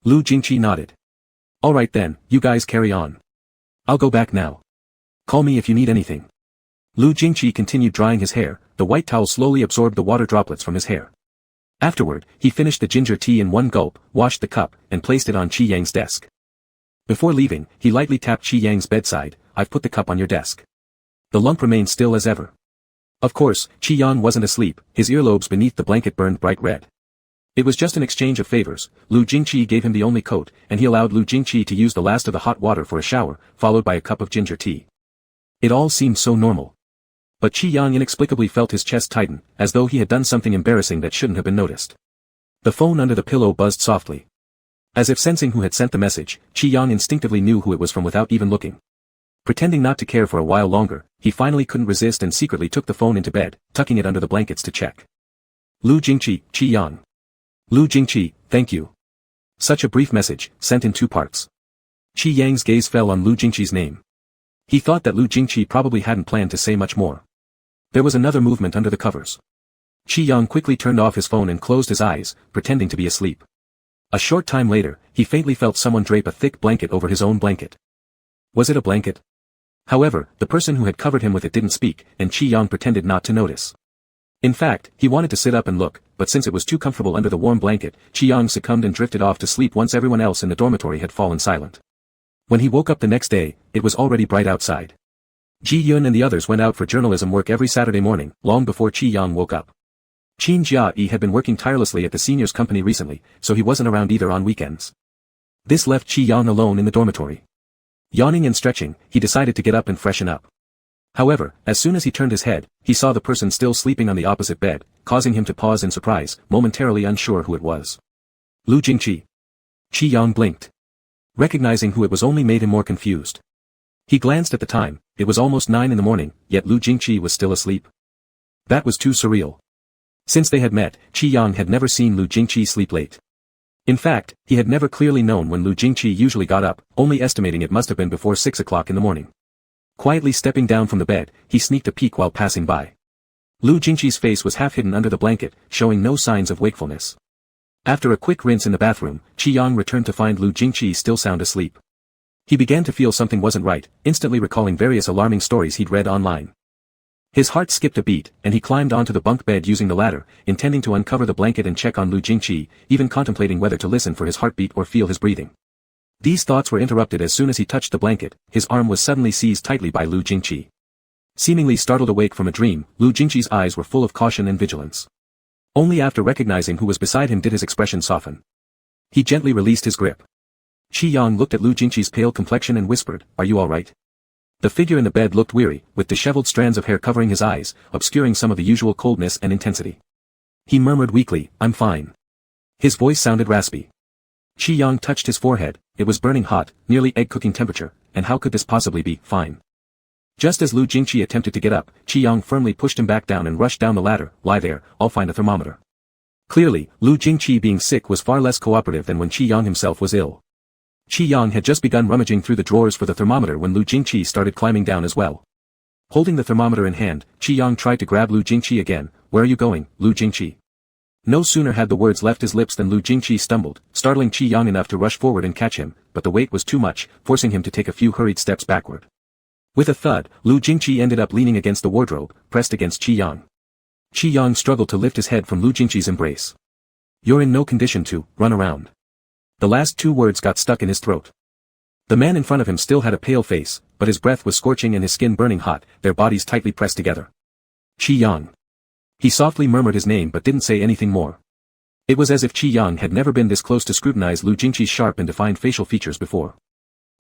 Lu Jingqi nodded. "Alright then, you guys carry on. I'll go back now. Call me if you need anything." Lu Jingqi continued drying his hair, the white towel slowly absorbed the water droplets from his hair. Afterward, he finished the ginger tea in one gulp, washed the cup, and placed it on Qi Yang's desk. Before leaving, he lightly tapped Qi Yang's bedside. "I've put the cup on your desk." The lump remained still as ever. Of course, Qi Yang wasn't asleep, his earlobes beneath the blanket burned bright red. It was just an exchange of favors. Lu Jingqi gave him the only coat, and he allowed Lu Jingqi to use the last of the hot water for a shower, followed by a cup of ginger tea. It all seemed so normal. But Qi Yang inexplicably felt his chest tighten, as though he had done something embarrassing that shouldn't have been noticed. The phone under the pillow buzzed softly. As if sensing who had sent the message, Qi Yang instinctively knew who it was from without even looking. Pretending not to care for a while longer, he finally couldn't resist and secretly took the phone into bed, tucking it under the blankets to check. Lu Jingqi, Qi Yang. Lu Jingqi, thank you. Such a brief message, sent in 2 parts. Qi Yang's gaze fell on Lu Jingqi's name. He thought that Lu Jingqi probably hadn't planned to say much more. There was another movement under the covers. Qi Yang quickly turned off his phone and closed his eyes, pretending to be asleep. A short time later, he faintly felt someone drape a thick blanket over his own blanket. Was it a blanket? However, the person who had covered him with it didn't speak, and Qi Yang pretended not to notice. In fact, he wanted to sit up and look, but since it was too comfortable under the warm blanket, Qi Yang succumbed and drifted off to sleep once everyone else in the dormitory had fallen silent. When he woke up the next day, it was already bright outside. Ji Yun and the others went out for journalism work every Saturday morning, long before Qi Yang woke up. Qin Jia-yi had been working tirelessly at the seniors' company recently, so he wasn't around either on weekends. This left Qi Yang alone in the dormitory. Yawning and stretching, he decided to get up and freshen up. However, as soon as he turned his head, he saw the person still sleeping on the opposite bed, causing him to pause in surprise, momentarily unsure who it was. Lu Jingqi. Qi Yang blinked. Recognizing who it was only made him more confused. He glanced at the time, it was almost 9 in the morning, yet Lu Jingqi was still asleep. That was too surreal. Since they had met, Qi Yang had never seen Lu Jingqi sleep late. In fact, he had never clearly known when Lu Jingqi usually got up, only estimating it must have been before 6 o'clock in the morning. Quietly stepping down from the bed, he sneaked a peek while passing by. Lu Jingqi's face was half hidden under the blanket, showing no signs of wakefulness. After a quick rinse in the bathroom, Qi Yang returned to find Lu Jingqi still sound asleep. He began to feel something wasn't right, instantly recalling various alarming stories he'd read online. His heart skipped a beat, and he climbed onto the bunk bed using the ladder, intending to uncover the blanket and check on Lu Jingqi, even contemplating whether to listen for his heartbeat or feel his breathing. These thoughts were interrupted as soon as he touched the blanket, his arm was suddenly seized tightly by Lu Jingqi. Seemingly startled awake from a dream, Lu Jingqi's eyes were full of caution and vigilance. Only after recognizing who was beside him did his expression soften. He gently released his grip. Qi Yang looked at Lu Jingqi's pale complexion and whispered, "Are you all right?" The figure in the bed looked weary, with disheveled strands of hair covering his eyes, obscuring some of the usual coldness and intensity. He murmured weakly, "I'm fine." His voice sounded raspy. Qi Yang touched his forehead, it was burning hot, nearly egg-cooking temperature, and how could this possibly be fine? Just as Lu Jingqi attempted to get up, Qi Yang firmly pushed him back down and rushed down the ladder. "Lie there, I'll find a thermometer." Clearly, Lu Jingqi being sick was far less cooperative than when Qi Yang himself was ill. Qi Yang had just begun rummaging through the drawers for the thermometer when Lu Jingqi started climbing down as well. Holding the thermometer in hand, Qi Yang tried to grab Lu Jingqi again. "Where are you going, Lu Jingqi?" No sooner had the words left his lips than Lu Jingqi stumbled, startling Qi Yang enough to rush forward and catch him, but the weight was too much, forcing him to take a few hurried steps backward. With a thud, Lu Jingqi ended up leaning against the wardrobe, pressed against Qi Yang. Qi Yang struggled to lift his head from Lu Jingqi's embrace. "You're in no condition to run around." The last 2 words got stuck in his throat. The man in front of him still had a pale face, but his breath was scorching and his skin burning hot, their bodies tightly pressed together. "Qi Yang." He softly murmured his name but didn't say anything more. It was as if Qi Yang had never been this close to scrutinize Lu Jingqi's sharp and defined facial features before.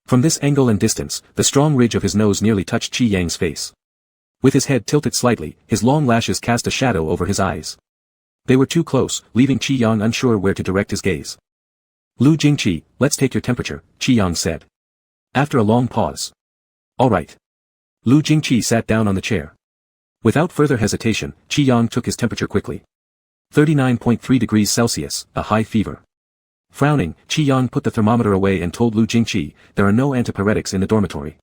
From this angle and distance, the strong ridge of his nose nearly touched Qi Yang's face. With his head tilted slightly, his long lashes cast a shadow over his eyes. They were too close, leaving Qi Yang unsure where to direct his gaze. "Lu Jingqi, let's take your temperature," Qi Yang said. After a long pause. "All right." Lu Jingqi sat down on the chair. Without further hesitation, Qi Yang took his temperature quickly. 39.3 degrees Celsius, a high fever. Frowning, Qi Yang put the thermometer away and told Lu Jingqi, "There are no antipyretics in the dormitory.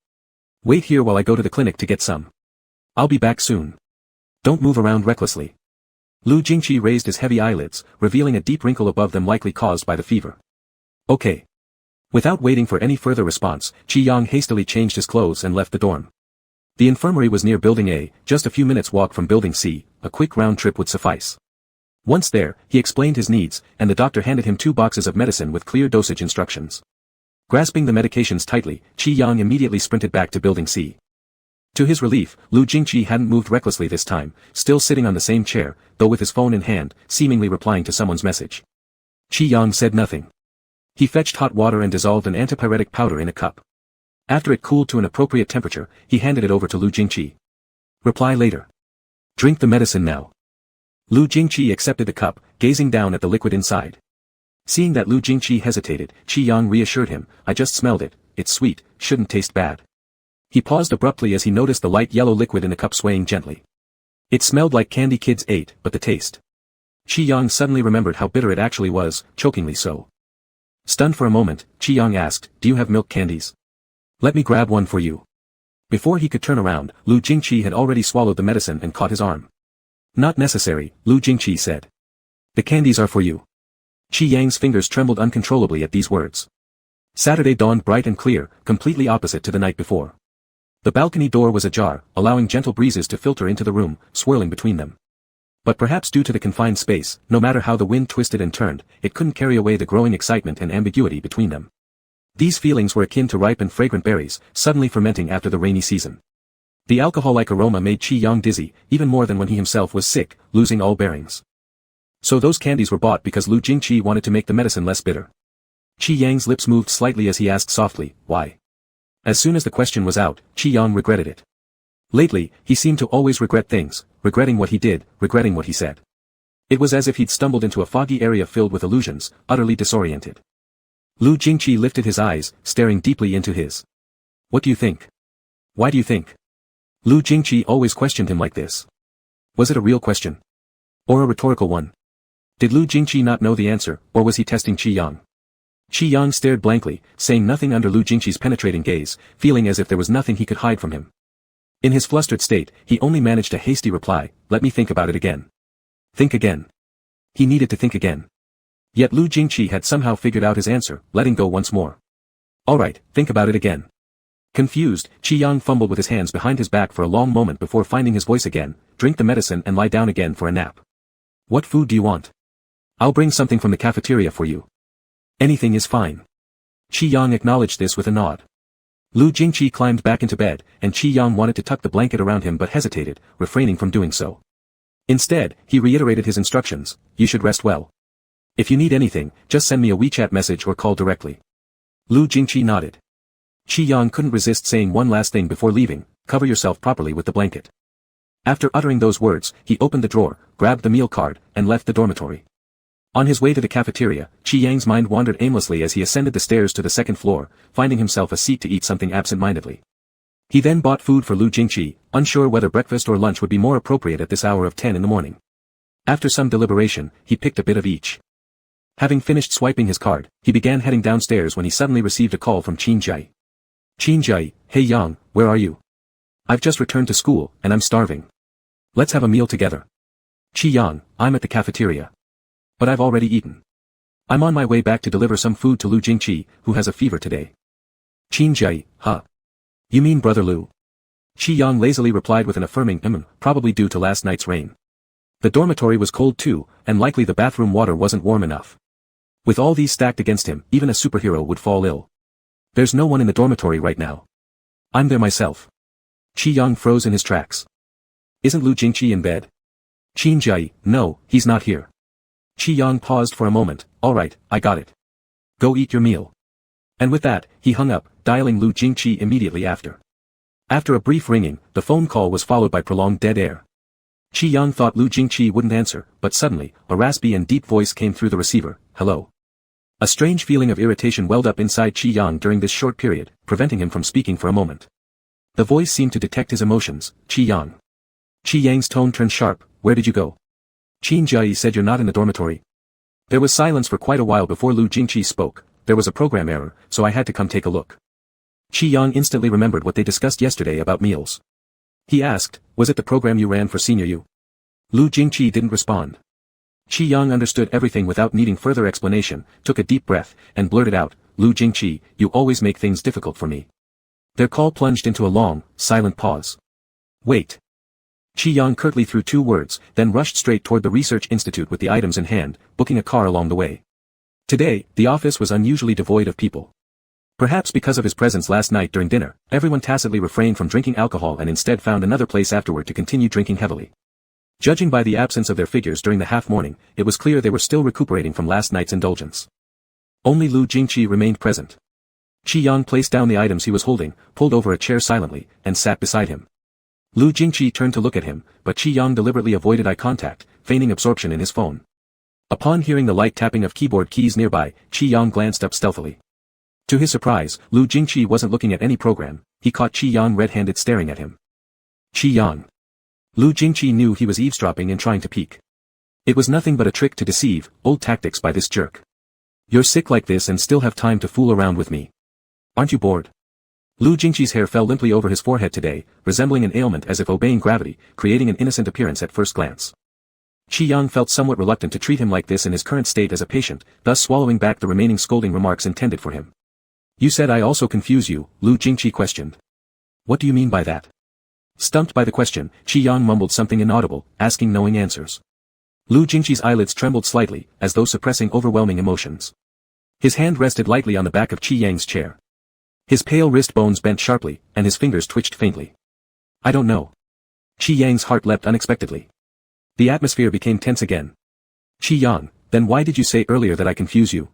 Wait here while I go to the clinic to get some. I'll be back soon. Don't move around recklessly." Lu Jingqi raised his heavy eyelids, revealing a deep wrinkle above them likely caused by the fever. "Okay." Without waiting for any further response, Qi Yang hastily changed his clothes and left the dorm. The infirmary was near Building A, just a few minutes' walk from Building C, a quick round trip would suffice. Once there, he explained his needs, and the doctor handed him 2 boxes of medicine with clear dosage instructions. Grasping the medications tightly, Qi Yang immediately sprinted back to Building C. To his relief, Lu Jingqi hadn't moved recklessly this time, still sitting on the same chair, though with his phone in hand, seemingly replying to someone's message. Qi Yang said nothing. He fetched hot water and dissolved an antipyretic powder in a cup. After it cooled to an appropriate temperature, he handed it over to Lu Jingqi. "Reply later. Drink the medicine now." Lu Jingqi accepted the cup, gazing down at the liquid inside. Seeing that Lu Jingqi hesitated, Qi Yang reassured him, "I just smelled it, it's sweet, shouldn't taste bad." He paused abruptly as he noticed the light yellow liquid in the cup swaying gently. It smelled like candy kids ate, but the taste. Qi Yang suddenly remembered how bitter it actually was, chokingly so. Stunned for a moment, Qi Yang asked, "Do you have milk candies? Let me grab one for you." Before he could turn around, Lu Jingqi had already swallowed the medicine and caught his arm. Not necessary, Lu Jingqi said. The candies are for you. Qi Yang's fingers trembled uncontrollably at these words. Saturday dawned bright and clear, completely opposite to the night before. The balcony door was ajar, allowing gentle breezes to filter into the room, swirling between them. But perhaps due to the confined space, no matter how the wind twisted and turned, it couldn't carry away the growing excitement and ambiguity between them. These feelings were akin to ripe and fragrant berries, suddenly fermenting after the rainy season. The alcohol-like aroma made Qi Yang dizzy, even more than when he himself was sick, losing all bearings. So those candies were bought because Lu Jingqi wanted to make the medicine less bitter. Qi Yang's lips moved slightly as he asked softly, why? As soon as the question was out, Qi Yang regretted it. Lately, he seemed to always regret things, regretting what he did, regretting what he said. It was as if he'd stumbled into a foggy area filled with illusions, utterly disoriented. Lu Jingqi lifted his eyes, staring deeply into his. What do you think? Why do you think? Lu Jingqi always questioned him like this. Was it a real question? Or a rhetorical one? Did Lu Jingqi not know the answer, or was he testing Qi Yang? Qi Yang stared blankly, saying nothing under Lu Jingqi's penetrating gaze, feeling as if there was nothing he could hide from him. In his flustered state, he only managed a hasty reply, let me think about it again. Think again. He needed to think again. Yet Lu Jingqi had somehow figured out his answer, letting go once more. Alright, think about it again. Confused, Qi Yang fumbled with his hands behind his back for a long moment before finding his voice again, drink the medicine and lie down again for a nap. What food do you want? I'll bring something from the cafeteria for you. Anything is fine. Qi Yang acknowledged this with a nod. Lu Jingqi climbed back into bed, and Qi Yang wanted to tuck the blanket around him but hesitated, refraining from doing so. Instead, he reiterated his instructions, you should rest well. If you need anything, just send me a WeChat message or call directly. Lu Jingqi nodded. Qi Yang couldn't resist saying one last thing before leaving, cover yourself properly with the blanket. After uttering those words, he opened the drawer, grabbed the meal card, and left the dormitory. On his way to the cafeteria, Qi Yang's mind wandered aimlessly as he ascended the stairs to the second floor, finding himself a seat to eat something absent-mindedly. He then bought food for Lu Jingqi, unsure whether breakfast or lunch would be more appropriate at this hour of 10 in the morning. After some deliberation, he picked a bit of each. Having finished swiping his card, he began heading downstairs when he suddenly received a call from Qin Jai. Qin Jai, hey Yang, where are you? I've just returned to school, and I'm starving. Let's have a meal together. Qi Yang, I'm at the cafeteria. But I've already eaten. I'm on my way back to deliver some food to Lu Jingqi, who has a fever today. Qin Jai, huh? You mean brother Lu? Qi Yang lazily replied with an affirming probably due to last night's rain. The dormitory was cold too, and likely the bathroom water wasn't warm enough. With all these stacked against him, even a superhero would fall ill. There's no one in the dormitory right now. I'm there myself. Qi Yang froze in his tracks. Isn't Lu Jingqi in bed? Qin Jai, no, he's not here. Qi Yang paused for a moment, alright, I got it. Go eat your meal. And with that, he hung up, dialing Lu Jingqi immediately after. After a brief ringing, the phone call was followed by prolonged dead air. Qi Yang thought Lu Jingqi wouldn't answer, but suddenly, a raspy and deep voice came through the receiver, hello. A strange feeling of irritation welled up inside Qi Yang during this short period, preventing him from speaking for a moment. The voice seemed to detect his emotions, Qi Yang. Qi Yang's tone turned sharp, where did you go? Qin Jai said you're not in the dormitory. There was silence for quite a while before Lu Jingqi spoke, there was a program error, so I had to come take a look. Qi Yang instantly remembered what they discussed yesterday about meals. He asked, was it the program you ran for Senior U? Lu Jingqi didn't respond. Qi Yang understood everything without needing further explanation, took a deep breath, and blurted out, Lu Jingqi, you always make things difficult for me. Their call plunged into a long, silent pause. Wait. Qi Yang curtly threw 2 words, then rushed straight toward the research institute with the items in hand, booking a car along the way. Today, the office was unusually devoid of people. Perhaps because of his presence last night during dinner, everyone tacitly refrained from drinking alcohol and instead found another place afterward to continue drinking heavily. Judging by the absence of their figures during the half-morning, it was clear they were still recuperating from last night's indulgence. Only Lu Jingqi remained present. Qi Yang placed down the items he was holding, pulled over a chair silently, and sat beside him. Lu Jingqi turned to look at him, but Qi Yang deliberately avoided eye contact, feigning absorption in his phone. Upon hearing the light tapping of keyboard keys nearby, Qi Yang glanced up stealthily. To his surprise, Lu Jingqi wasn't looking at any program, he caught Qi Yang red-handed staring at him. Qi Yang. Lu Jingqi knew he was eavesdropping and trying to peek. It was nothing but a trick to deceive, old tactics by this jerk. You're sick like this and still have time to fool around with me. Aren't you bored? Lu Jingqi's hair fell limply over his forehead today, resembling an ailment as if obeying gravity, creating an innocent appearance at first glance. Qi Yang felt somewhat reluctant to treat him like this in his current state as a patient, thus swallowing back the remaining scolding remarks intended for him. You said I also confuse you, Lu Jingqi questioned. What do you mean by that? Stumped by the question, Qi Yang mumbled something inaudible, asking knowing answers. Lu Jingqi's eyelids trembled slightly, as though suppressing overwhelming emotions. His hand rested lightly on the back of Qi Yang's chair. His pale wrist bones bent sharply, and his fingers twitched faintly. I don't know. Qi Yang's heart leapt unexpectedly. The atmosphere became tense again. Qi Yang, then why did you say earlier that I confuse you?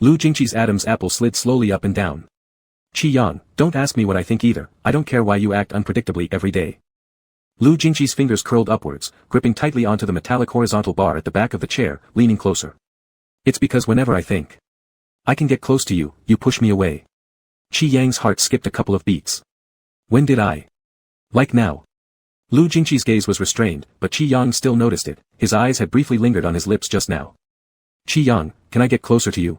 Lu Jingqi's Adam's apple slid slowly up and down. Qi Yang, don't ask me what I think either, I don't care why you act unpredictably every day. Lu Jingqi's fingers curled upwards, gripping tightly onto the metallic horizontal bar at the back of the chair, leaning closer. It's because whenever I think I can get close to you, you push me away. Qi Yang's heart skipped a couple of beats. When did I? Like now. Lu Jingqi's gaze was restrained, but Qi Yang still noticed it, his eyes had briefly lingered on his lips just now. Qi Yang, can I get closer to you?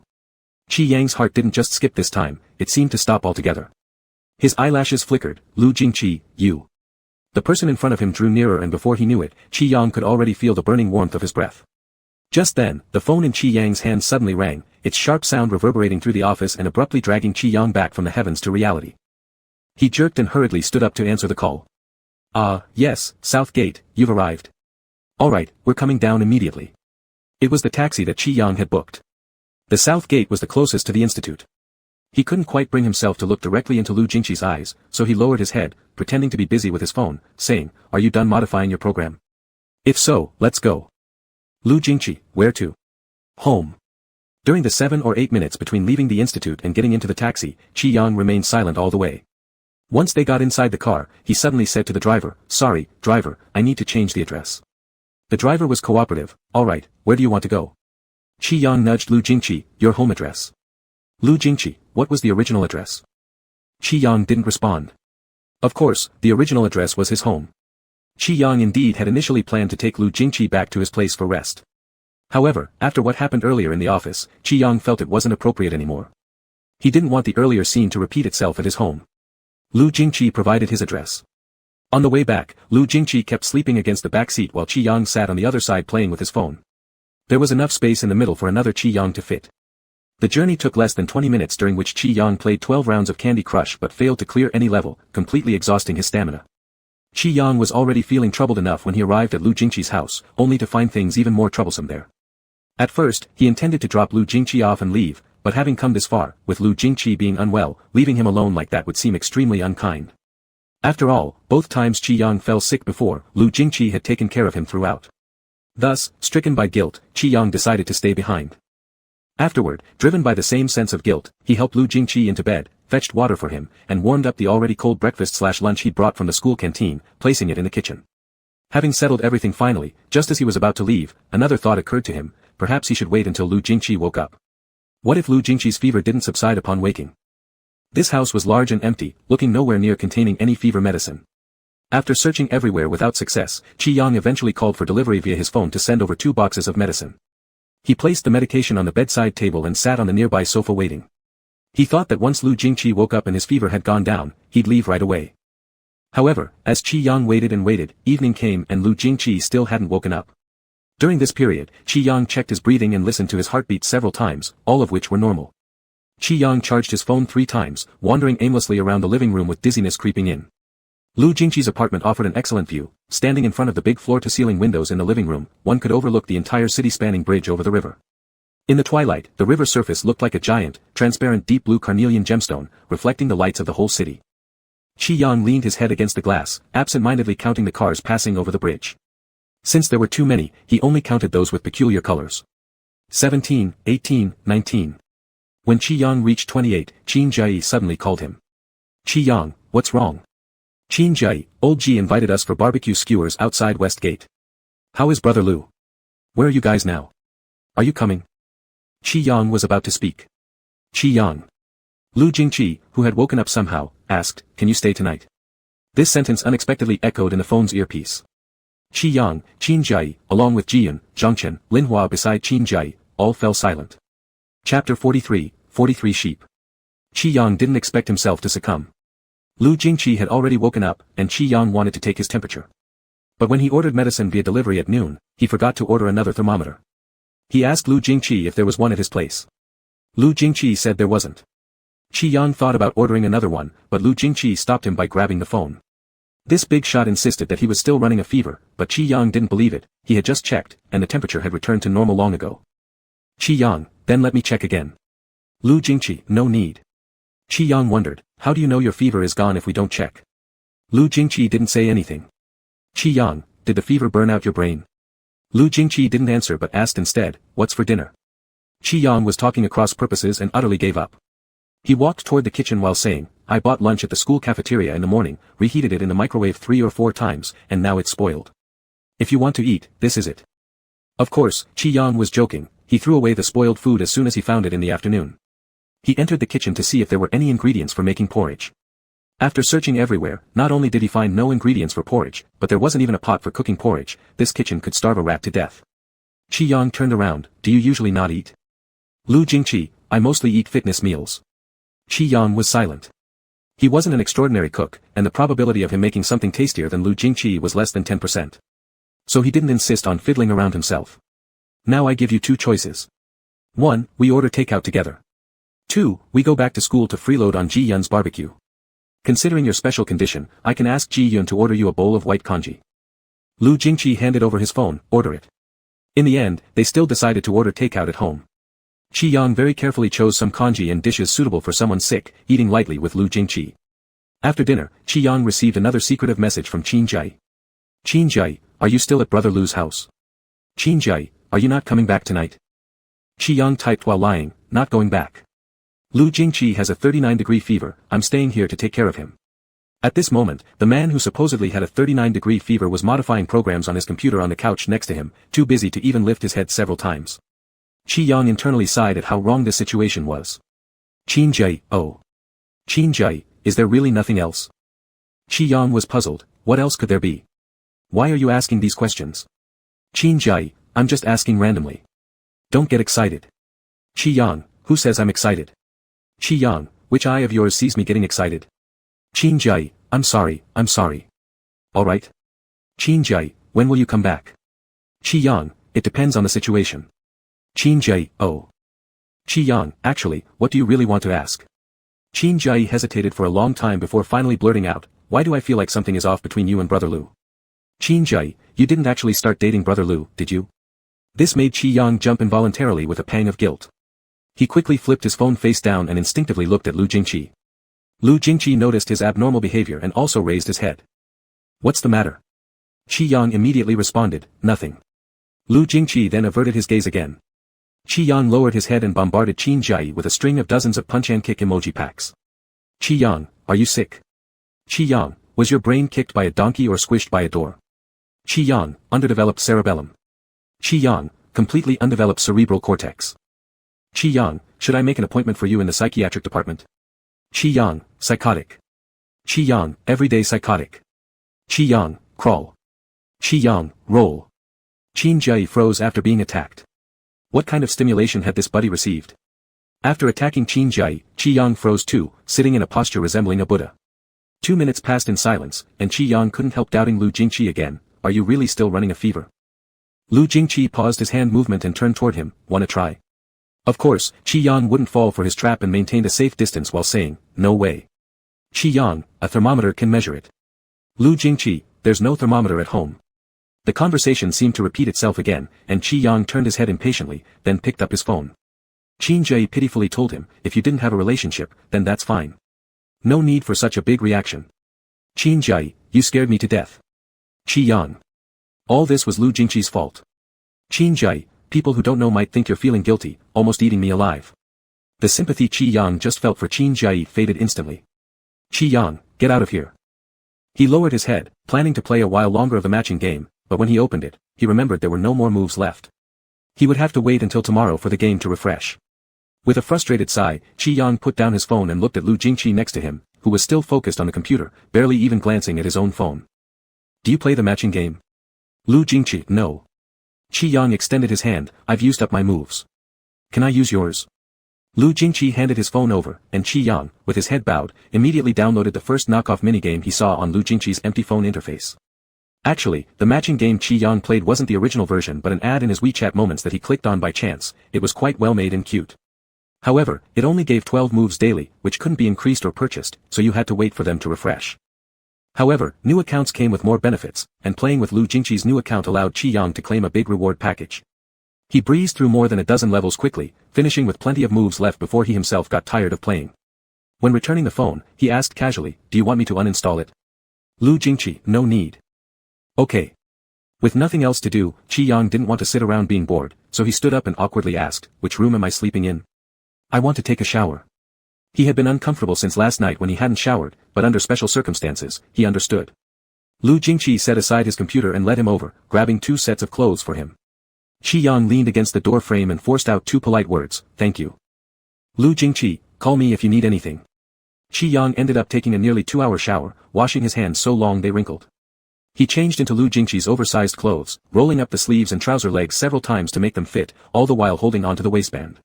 Qi Yang's heart didn't just skip this time, it seemed to stop altogether. His eyelashes flickered, Lu Jingqi, you. The person in front of him drew nearer and before he knew it, Qi Yang could already feel the burning warmth of his breath. Just then, the phone in Qi Yang's hand suddenly rang, its sharp sound reverberating through the office and abruptly dragging Qi Yang back from the heavens to reality. He jerked and hurriedly stood up to answer the call. Yes, South Gate, you've arrived. Alright, we're coming down immediately. It was the taxi that Qi Yang had booked. The South Gate was the closest to the institute. He couldn't quite bring himself to look directly into Lu Jingqi's eyes, so he lowered his head, pretending to be busy with his phone, saying, Are you done modifying your program? If so, let's go. Lu Jingqi, where to? Home. During the 7 or 8 minutes between leaving the institute and getting into the taxi, Qi Yang remained silent all the way. Once they got inside the car, he suddenly said to the driver, Sorry, driver, I need to change the address. The driver was cooperative. Alright, where do you want to go? Qi Yang nudged Lu Jingqi, your home address. Lu Jingqi, what was the original address? Qi Yang didn't respond. Of course, the original address was his home. Qi Yang indeed had initially planned to take Lu Jingqi back to his place for rest. However, after what happened earlier in the office, Qi Yang felt it wasn't appropriate anymore. He didn't want the earlier scene to repeat itself at his home. Lu Jingqi provided his address. On the way back, Lu Jingqi kept sleeping against the back seat while Qi Yang sat on the other side playing with his phone. There was enough space in the middle for another Qi Yang to fit. The journey took less than 20 minutes during which Qi Yang played 12 rounds of Candy Crush but failed to clear any level, completely exhausting his stamina. Qi Yang was already feeling troubled enough when he arrived at Lu Jingqi's house, only to find things even more troublesome there. At first, he intended to drop Lu Jingqi off and leave, but having come this far, with Lu Jingqi being unwell, leaving him alone like that would seem extremely unkind. After all, both times Qi Yang fell sick before, Lu Jingqi had taken care of him throughout. Thus, stricken by guilt, Qi Yang decided to stay behind. Afterward, driven by the same sense of guilt, he helped Lu Jingqi into bed, fetched water for him, and warmed up the already cold breakfast/lunch he'd brought from the school canteen, placing it in the kitchen. Having settled everything finally, just as he was about to leave, another thought occurred to him, perhaps he should wait until Lu Jingqi woke up. What if Lu Jingqi's fever didn't subside upon waking? This house was large and empty, looking nowhere near containing any fever medicine. After searching everywhere without success, Qi Yang eventually called for delivery via his phone to send over 2 boxes of medicine. He placed the medication on the bedside table and sat on the nearby sofa waiting. He thought that once Lu Jingqi woke up and his fever had gone down, he'd leave right away. However, as Qi Yang waited and waited, evening came and Lu Jingqi still hadn't woken up. During this period, Qi Yang checked his breathing and listened to his heartbeat several times, all of which were normal. Qi Yang charged his phone 3 times, wandering aimlessly around the living room with dizziness creeping in. Lu Jingqi's apartment offered an excellent view. Standing in front of the big floor-to-ceiling windows in the living room, one could overlook the entire city-spanning bridge over the river. In the twilight, the river surface looked like a giant, transparent deep blue carnelian gemstone, reflecting the lights of the whole city. Qi Yang leaned his head against the glass, absent-mindedly counting the cars passing over the bridge. Since there were too many, he only counted those with peculiar colors. 17, 18, 19. When Qi Yang reached 28, Qin Jai suddenly called him. Qi Yang, what's wrong? Qin Jai, old Ji invited us for barbecue skewers outside West Gate. How is brother Lu? Where are you guys now? Are you coming? Qi Yang was about to speak. Qi Yang. Lu Jingqi, who had woken up somehow, asked, can you stay tonight? This sentence unexpectedly echoed in the phone's earpiece. Qi Yang, Qin Jai, along with Jian, Jiangcheng, Linhua beside Qin Jai, all fell silent. Chapter 43, 43 Sheep. Qi Yang didn't expect himself to succumb. Lu Jingqi had already woken up, and Qi Yang wanted to take his temperature. But when he ordered medicine via delivery at noon, he forgot to order another thermometer. He asked Lu Jingqi if there was one at his place. Lu Jingqi said there wasn't. Qi Yang thought about ordering another one, but Lu Jingqi stopped him by grabbing the phone. This big shot insisted that he was still running a fever, but Qi Yang didn't believe it. He had just checked, and the temperature had returned to normal long ago. Qi Yang, then let me check again. Lu Jingqi, no need. Qi Yang wondered, how do you know your fever is gone if we don't check? Lu Jingqi didn't say anything. Qi Yang, did the fever burn out your brain? Lu Jingqi didn't answer but asked instead, what's for dinner? Qi Yang was talking across purposes and utterly gave up. He walked toward the kitchen while saying, I bought lunch at the school cafeteria in the morning, reheated it in the microwave 3 or 4 times, and now it's spoiled. If you want to eat, this is it. Of course, Qi Yang was joking. He threw away the spoiled food as soon as he found it in the afternoon. He entered the kitchen to see if there were any ingredients for making porridge. After searching everywhere, not only did he find no ingredients for porridge, but there wasn't even a pot for cooking porridge. This kitchen could starve a rat to death. Qi Yang turned around, do you usually not eat? Lu Jingqi, I mostly eat fitness meals. Qi Yang was silent. He wasn't an extraordinary cook, and the probability of him making something tastier than Lu Jingqi was less than 10%. So he didn't insist on fiddling around himself. Now I give you 2 choices. 1, we order takeout together. 2, we go back to school to freeload on Ji Yun's barbecue. Considering your special condition, I can ask Ji Yun to order you a bowl of white congee. Lu Jingqi handed over his phone, order it. In the end, they still decided to order takeout at home. Qi Yang very carefully chose some congee and dishes suitable for someone sick, eating lightly with Lu Jingqi. After dinner, Qi Yang received another secretive message from Qin Jai. Qin Jai, are you still at Brother Lu's house? Qin Jai, are you not coming back tonight? Qi Yang typed while lying, not going back. Lu Jingqi has a 39-degree fever, I'm staying here to take care of him. At this moment, the man who supposedly had a 39-degree fever was modifying programs on his computer on the couch next to him, too busy to even lift his head several times. Qi Yang internally sighed at how wrong this situation was. Qin Jai, oh. Qin Jai, is there really nothing else? Qi Yang was puzzled, what else could there be? Why are you asking these questions? Qin Jai, I'm just asking randomly. Don't get excited. Qi Yang, who says I'm excited? Qi Yang, which eye of yours sees me getting excited? Qin Jai, I'm sorry. Alright. Qin Jai, when will you come back? Qi Yang, it depends on the situation. Qin Jai, oh. Qi Yang, actually, what do you really want to ask? Qin Jai hesitated for a long time before finally blurting out, why do I feel like something is off between you and Brother Lu? Qin Jai, you didn't actually start dating Brother Lu, did you? This made Qi Yang jump involuntarily with a pang of guilt. He quickly flipped his phone face down and instinctively looked at Lu Jingqi. Lu Jingqi noticed his abnormal behavior and also raised his head. What's the matter? Qi Yang immediately responded, nothing. Lu Jingqi then averted his gaze again. Qi Yang lowered his head and bombarded Qin Jai with a string of dozens of punch and kick emoji packs. Qi Yang, are you sick? Qi Yang, was your brain kicked by a donkey or squished by a door? Qi Yang, underdeveloped cerebellum. Qi Yang, completely undeveloped cerebral cortex. Qi Yang, should I make an appointment for you in the psychiatric department? Qi Yang, psychotic. Qi Yang, everyday psychotic. Qi Yang, crawl. Qi Yang, roll. Qin Jai froze after being attacked. What kind of stimulation had this buddy received? After attacking Qin Jai, Qi Yang froze too, sitting in a posture resembling a Buddha. 2 minutes passed in silence, and Qi Yang couldn't help doubting Lu Jingqi again, are you really still running a fever? Lu Jingqi paused his hand movement and turned toward him, wanna try? Of course, Qi Yang wouldn't fall for his trap and maintained a safe distance while saying, no way. Qi Yang, a thermometer can measure it. Lu Jingqi, there's no thermometer at home. The conversation seemed to repeat itself again, and Qi Yang turned his head impatiently, then picked up his phone. Qin Jai pitifully told him, if you didn't have a relationship, then that's fine. No need for such a big reaction. Qin Jai, you scared me to death. Qi Yang. All this was Lu Jingqi's fault. Qin Jai, people who don't know might think you're feeling guilty, almost eating me alive. The sympathy Qi Yang just felt for Qin Jai faded instantly. Qi Yang, get out of here. He lowered his head, planning to play a while longer of the matching game, but when he opened it, he remembered there were no more moves left. He would have to wait until tomorrow for the game to refresh. With a frustrated sigh, Qi Yang put down his phone and looked at Lu Jingqi next to him, who was still focused on the computer, barely even glancing at his own phone. Do you play the matching game? Lu Jingqi, no. Qi Yang extended his hand, I've used up my moves. Can I use yours? Lu Jingqi handed his phone over, and Qi Yang, with his head bowed, immediately downloaded the first knockoff minigame he saw on Lu Jingqi's empty phone interface. Actually, the matching game Qi Yang played wasn't the original version but an ad in his WeChat moments that he clicked on by chance. It was quite well made and cute. However, it only gave 12 moves daily, which couldn't be increased or purchased, so you had to wait for them to refresh. However, new accounts came with more benefits, and playing with Lu Jingqi's new account allowed Qi Yang to claim a big reward package. He breezed through more than a dozen levels quickly, finishing with plenty of moves left before he himself got tired of playing. When returning the phone, he asked casually, "Do you want me to uninstall it?" Lu Jingqi, "No need." "Okay." With nothing else to do, Qi Yang didn't want to sit around being bored, so he stood up and awkwardly asked, "Which room am I sleeping in?" "I want to take a shower." He had been uncomfortable since last night when he hadn't showered, but under special circumstances, he understood. Lu Jingqi set aside his computer and led him over, grabbing 2 sets of clothes for him. Qi Yang leaned against the door frame and forced out 2 polite words, "Thank you." "Lu Jingqi, call me if you need anything." Qi Yang ended up taking a nearly 2-hour shower, washing his hands so long they wrinkled. He changed into Lu Jingqi's oversized clothes, rolling up the sleeves and trouser legs several times to make them fit, all the while holding onto the waistband.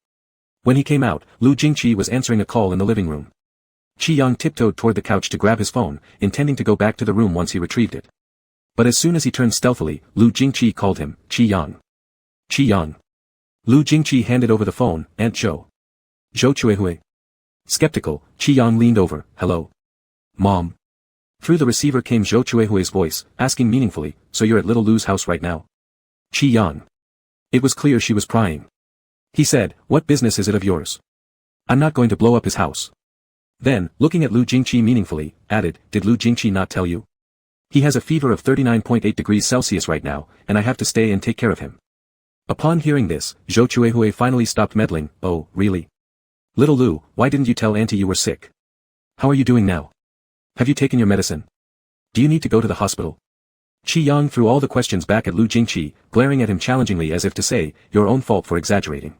When he came out, Lu Jingqi was answering a call in the living room. Qi Yang tiptoed toward the couch to grab his phone, intending to go back to the room once he retrieved it. But as soon as he turned stealthily, Lu Jingqi called him, "Qi Yang." "Qi Yang." Lu Jingqi handed over the phone, "Aunt Zhou." "Zhou Chuehui." Skeptical, Qi Yang leaned over, "Hello. Mom." Through the receiver came Zhou Chuehui's voice, asking meaningfully, "So you're at little Lu's house right now?" Qi Yang. It was clear she was prying. He said, "What business is it of yours? I'm not going to blow up his house." Then, looking at Lu Jingqi meaningfully, added, "Did Lu Jingqi not tell you? He has a fever of 39.8 degrees Celsius right now, and I have to stay and take care of him." Upon hearing this, Zhou Chuehui finally stopped meddling. "Oh, really? Little Lu, why didn't you tell Auntie you were sick? How are you doing now? Have you taken your medicine? Do you need to go to the hospital?" Qi Yang threw all the questions back at Lu Jingqi, glaring at him challengingly as if to say, "Your own fault for exaggerating."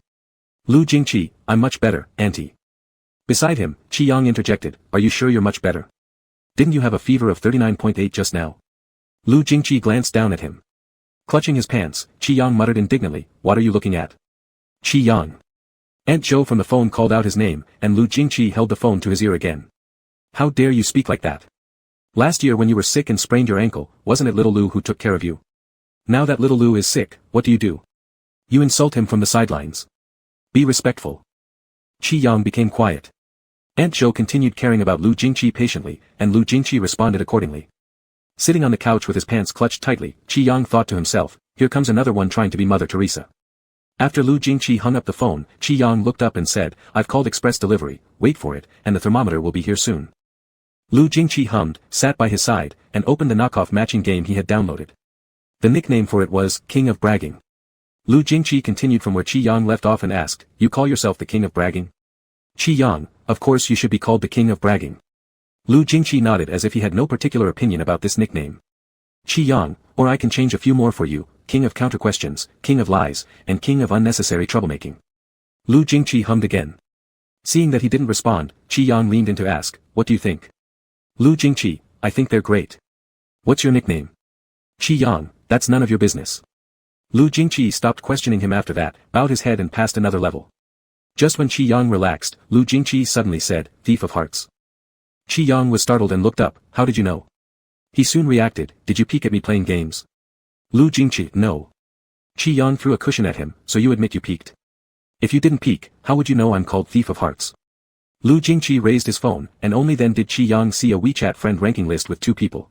"Lu Jingqi, I'm much better, Auntie." Beside him, Qi Yang interjected, "Are you sure you're much better? Didn't you have a fever of 39.8 just now?" Lu Jingqi glanced down at him. Clutching his pants, Qi Yang muttered indignantly, "What are you looking at?" "Qi Yang." Aunt Zhou from the phone called out his name, and Lu Jingqi held the phone to his ear again. "How dare you speak like that? Last year when you were sick and sprained your ankle, wasn't it little Lu who took care of you? Now that little Lu is sick, what do? You insult him from the sidelines. Be respectful." Qi Yang became quiet. Aunt Zhou continued caring about Lu Jingqi patiently, and Lu Jingqi responded accordingly. Sitting on the couch with his pants clutched tightly, Qi Yang thought to himself, "Here comes another one trying to be Mother Teresa." After Lu Jingqi hung up the phone, Qi Yang looked up and said, "I've called express delivery, wait for it, and the thermometer will be here soon." Lu Jingqi hummed, sat by his side, and opened the knockoff matching game he had downloaded. The nickname for it was, King of Bragging. Lu Jingqi continued from where Qi Yang left off and asked, "You call yourself the King of Bragging?" Qi Yang, "Of course you should be called the King of Bragging." Lu Jingqi nodded as if he had no particular opinion about this nickname. "Qi Yang, or I can change a few more for you, King of Counter-Questions, King of Lies, and King of Unnecessary Troublemaking." Lu Jingqi hummed again. Seeing that he didn't respond, Qi Yang leaned in to ask, "What do you think?" Lu Jingqi, "I think they're great. What's your nickname?" Qi Yang, "That's none of your business." Lu Jingqi stopped questioning him after that, bowed his head and passed another level. Just when Qi Yang relaxed, Lu Jingqi suddenly said, "Thief of Hearts." Qi Yang was startled and looked up, "How did you know?" He soon reacted, "Did you peek at me playing games?" Lu Jingqi, "No." Qi Yang threw a cushion at him, "So you admit you peeked? If you didn't peek, how would you know I'm called Thief of Hearts?" Lu Jingqi raised his phone, and only then did Qi Yang see a WeChat friend ranking list with 2 people.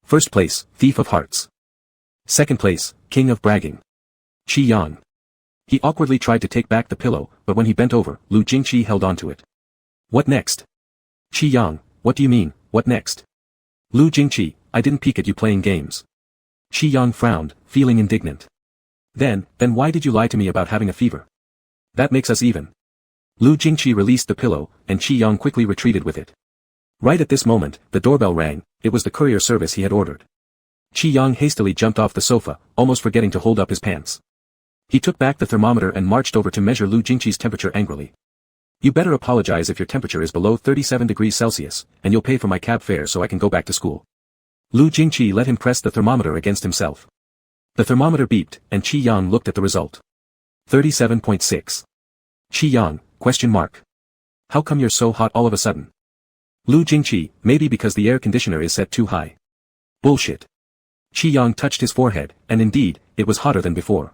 First place, Thief of Hearts. Second place, King of Bragging. Qi Yang. He awkwardly tried to take back the pillow, but when he bent over, Lu Jingqi held onto it. "What next?" Qi Yang, "What do you mean, what next?" Lu Jingqi, "I didn't peek at you playing games." Qi Yang frowned, feeling indignant. Then why did you lie to me about having a fever? That makes us even." Lu Jingqi released the pillow, and Qi Yang quickly retreated with it. Right at this moment, the doorbell rang. It was the courier service he had ordered. Qi Yang hastily jumped off the sofa, almost forgetting to hold up his pants. He took back the thermometer and marched over to measure Lu Jingqi's temperature angrily. "You better apologize if your temperature is below 37 degrees Celsius, and you'll pay for my cab fare so I can go back to school." Lu Jingqi let him press the thermometer against himself. The thermometer beeped, and Qi Yang looked at the result. 37.6. Qi Yang, Question mark. How come you're so hot all of a sudden? Lu Jingqi, maybe because the air conditioner is set too high. Bullshit. Qi Yang touched his forehead, and indeed, it was hotter than before.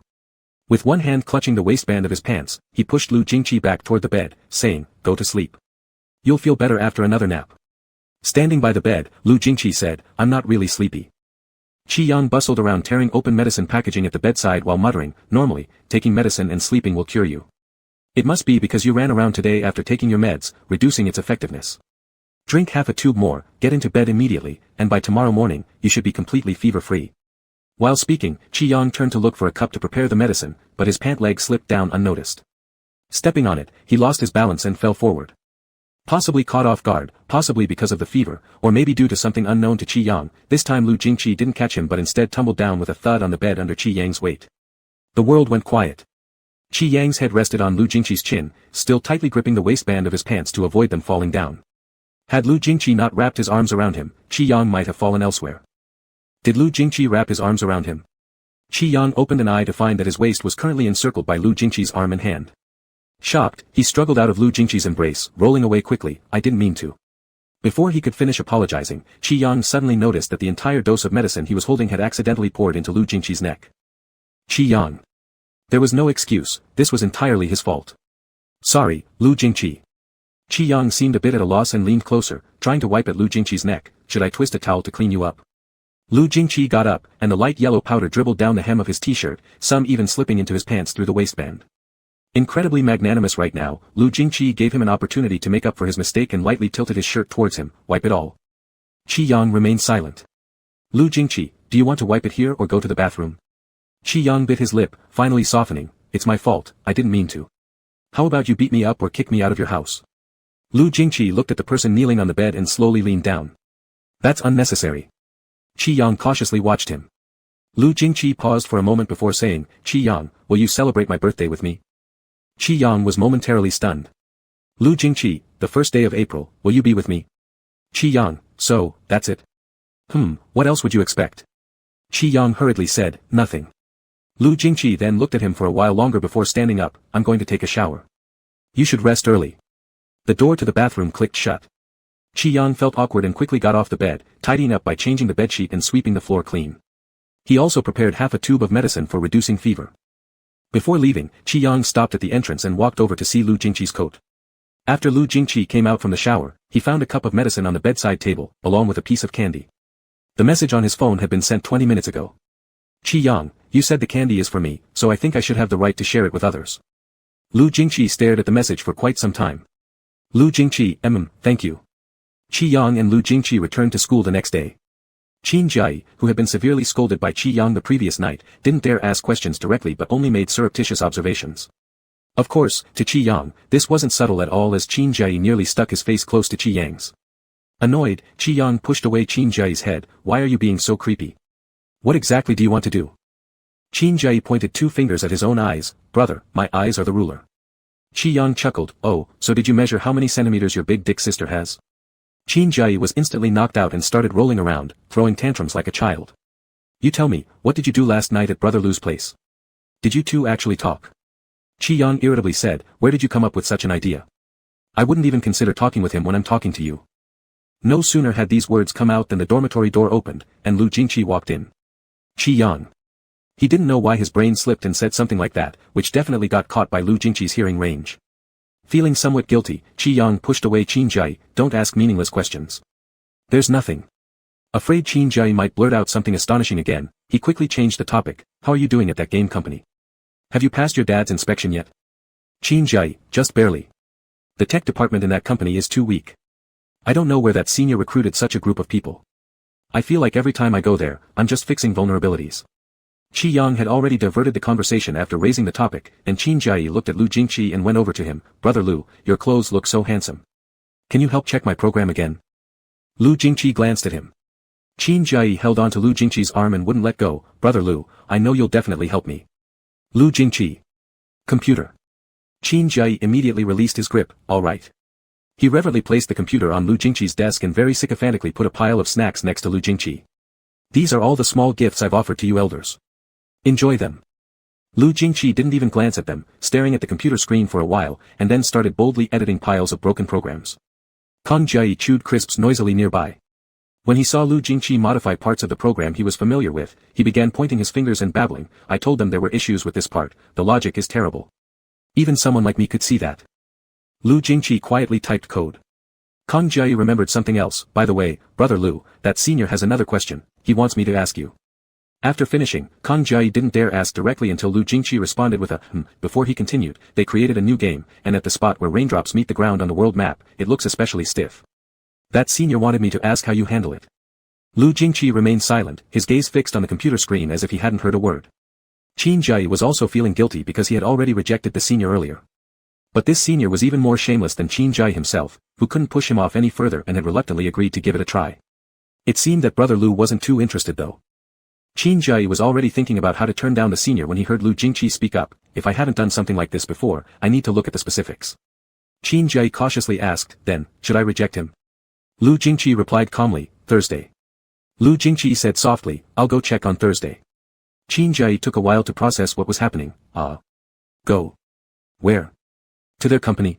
With one hand clutching the waistband of his pants, he pushed Lu Jingqi back toward the bed, saying, "Go to sleep. You'll feel better after another nap." Standing by the bed, Lu Jingqi said, "I'm not really sleepy." Qi Yang bustled around tearing open medicine packaging at the bedside while muttering, "Normally, taking medicine and sleeping will cure you. It must be because you ran around today after taking your meds, reducing its effectiveness. Drink half a tube more, get into bed immediately, and by tomorrow morning, you should be completely fever-free." While speaking, Qi Yang turned to look for a cup to prepare the medicine, but his pant leg slipped down unnoticed. Stepping on it, he lost his balance and fell forward. Possibly caught off guard, possibly because of the fever, or maybe due to something unknown to Qi Yang, this time Lu Jingqi didn't catch him but instead tumbled down with a thud on the bed under Qi Yang's weight. The world went quiet. Qi Yang's head rested on Lu Jingqi's chin, still tightly gripping the waistband of his pants to avoid them falling down. Had Lu Jingqi not wrapped his arms around him, Qi Yang might have fallen elsewhere. Did Lu Jingqi wrap his arms around him? Qi Yang opened an eye to find that his waist was currently encircled by Lu Jingqi's arm and hand. Shocked, he struggled out of Lu Jingqi's embrace, rolling away quickly, "I didn't mean to." Before he could finish apologizing, Qi Yang suddenly noticed that the entire dose of medicine he was holding had accidentally poured into Lu Jingqi's neck. Qi Yang. There was no excuse, this was entirely his fault. "Sorry, Lu Jingqi." Qi Yang seemed a bit at a loss and leaned closer, trying to wipe at Lu Jingqi's neck. "Should I twist a towel to clean you up?" Lu Jingqi got up, and the light yellow powder dribbled down the hem of his t-shirt, some even slipping into his pants through the waistband. Incredibly magnanimous right now, Lu Jingqi gave him an opportunity to make up for his mistake and lightly tilted his shirt towards him. "Wipe it all." Qi Yang remained silent. "Lu Jingqi, do you want to wipe it here or go to the bathroom?" Qi Yang bit his lip, finally softening. "It's my fault, I didn't mean to. How about you beat me up or kick me out of your house?" Lu Jingqi looked at the person kneeling on the bed and slowly leaned down. "That's unnecessary." Qi Yang cautiously watched him. Lu Jingqi paused for a moment before saying, "Qi Yang, will you celebrate my birthday with me?" Qi Yang was momentarily stunned. "Lu Jingqi, the first day of April, will you be with me?" Qi Yang, "So, that's it?" What else would you expect?" Qi Yang hurriedly said, "Nothing." Lu Jingqi then looked at him for a while longer before standing up. "I'm going to take a shower. You should rest early." The door to the bathroom clicked shut. Qi Yang felt awkward and quickly got off the bed, tidying up by changing the bedsheet and sweeping the floor clean. He also prepared half a tube of medicine for reducing fever. Before leaving, Qi Yang stopped at the entrance and walked over to see Lu Jingqi's coat. After Lu Jingqi came out from the shower, he found a cup of medicine on the bedside table, along with a piece of candy. The message on his phone had been sent 20 minutes ago. "Qi Yang, you said the candy is for me, so I think I should have the right to share it with others." Lu Jingqi stared at the message for quite some time. Lu Jingqi, thank you." Qi Yang and Lu Jingqi returned to school the next day. Qin Jia, who had been severely scolded by Qi Yang the previous night, didn't dare ask questions directly but only made surreptitious observations. Of course, to Qi Yang, this wasn't subtle at all as Qin Jia nearly stuck his face close to Qi Yang's. Annoyed, Qi Yang pushed away Qin Jia's head. "Why are you being so creepy? What exactly do you want to do?" Qin Jia pointed two fingers at his own eyes. "Brother, my eyes are the ruler." Qi Yang chuckled. "Oh, so did you measure how many centimeters your big dick sister has?" Qin Jia was instantly knocked out and started rolling around, throwing tantrums like a child. "You tell me, what did you do last night at Brother Lu's place? Did you two actually talk?" Qi Yang irritably said, "Where did you come up with such an idea? I wouldn't even consider talking with him when I'm talking to you." No sooner had these words come out than the dormitory door opened, and Lu Jingqi walked in. Qi Yang. He didn't know why his brain slipped and said something like that, which definitely got caught by Lu Jingqi's hearing range. Feeling somewhat guilty, Qi Yang pushed away Qin Jia. "Don't ask meaningless questions. There's nothing." Afraid Qin Jia might blurt out something astonishing again, he quickly changed the topic. "How are you doing at that game company? Have you passed your dad's inspection yet?" Qin Jia, "Just barely. The tech department in that company is too weak. I don't know where that senior recruited such a group of people. I feel like every time I go there, I'm just fixing vulnerabilities." Qi Yang had already diverted the conversation after raising the topic, and Qin Jia looked at Lu Jingqi and went over to him. "Brother Lu, your clothes look so handsome. Can you help check my program again?" Lu Jingqi glanced at him. Qin Jia held on to Lu Jingqi's arm and wouldn't let go. "Brother Lu, I know you'll definitely help me." Lu Jingqi. "Computer." Qin Jia immediately released his grip. "All right." He reverently placed the computer on Lu Jingqi's desk and very sycophantically put a pile of snacks next to Lu Jingqi. "These are all the small gifts I've offered to you elders. Enjoy them." Lu Jingqi didn't even glance at them, staring at the computer screen for a while, and then started boldly editing piles of broken programs. Kang Jie chewed crisps noisily nearby. When he saw Lu Jingqi modify parts of the program he was familiar with, he began pointing his fingers and babbling, "I told them there were issues with this part, the logic is terrible. Even someone like me could see that." Lu Jingqi quietly typed code. Kang Jie remembered something else. "By the way, brother Lu, that senior has another question, he wants me to ask you." After finishing, Kang Jie didn't dare ask directly until Lu Jingqi responded with a before he continued. "They created a new game, and at the spot where raindrops meet the ground on the world map, it looks especially stiff. That senior wanted me to ask how you handle it." Lu Jingqi remained silent, his gaze fixed on the computer screen as if he hadn't heard a word. Qin Jie was also feeling guilty because he had already rejected the senior earlier. But this senior was even more shameless than Qin Jie himself, who couldn't push him off any further and had reluctantly agreed to give it a try. It seemed that brother Lu wasn't too interested though. Qin Jie was already thinking about how to turn down the senior when he heard Lu Jingqi speak up. "If I haven't done something like this before, I need to look at the specifics." Qin Jie cautiously asked, "Then, should I reject him?" Lu Jingqi replied calmly, "Thursday." Lu Jingqi said softly, "I'll go check on Thursday." Qin Jie took a while to process what was happening. Go. Where? To their company.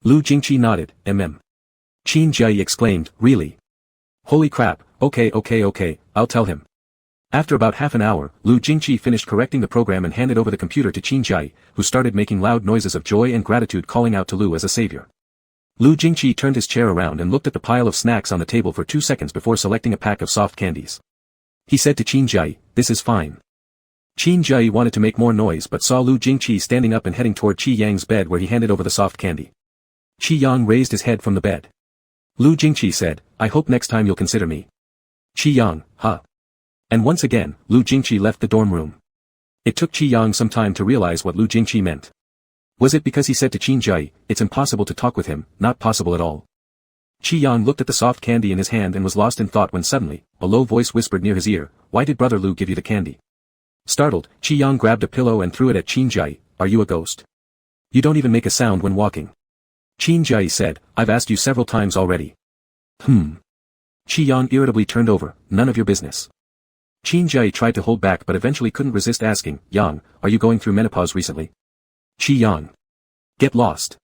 Lu Jingqi nodded, Qin Jie exclaimed, "Really? Holy crap, okay, I'll tell him." After about half an hour, Lu Jingqi finished correcting the program and handed over the computer to Qin Jie, who started making loud noises of joy and gratitude, calling out to Lu as a savior. Lu Jingqi turned his chair around and looked at the pile of snacks on the table for 2 seconds before selecting a pack of soft candies. He said to Qin Jie, "This is fine." Qin Jie wanted to make more noise but saw Lu Jingqi standing up and heading toward Qi Yang's bed where he handed over the soft candy. Qi Yang raised his head from the bed. Lu Jingqi said, "I hope next time you'll consider me." Qi Yang, huh? And once again, Lu Jingqi left the dorm room. It took Qi Yang some time to realize what Lu Jingqi meant. Was it because he said to Qin Jie, "It's impossible to talk with him, not possible at all"? Qi Yang looked at the soft candy in his hand and was lost in thought when suddenly, a low voice whispered near his ear, "Why did brother Lu give you the candy?" Startled, Qi Yang grabbed a pillow and threw it at Qin Jie. "Are you a ghost? You don't even make a sound when walking." Qin Jie said, "I've asked you several times already." Qi Yang irritably turned over, "None of your business." Qin Jie tried to hold back but eventually couldn't resist asking, "Yang, are you going through menopause recently?" Qi Yang. Get lost.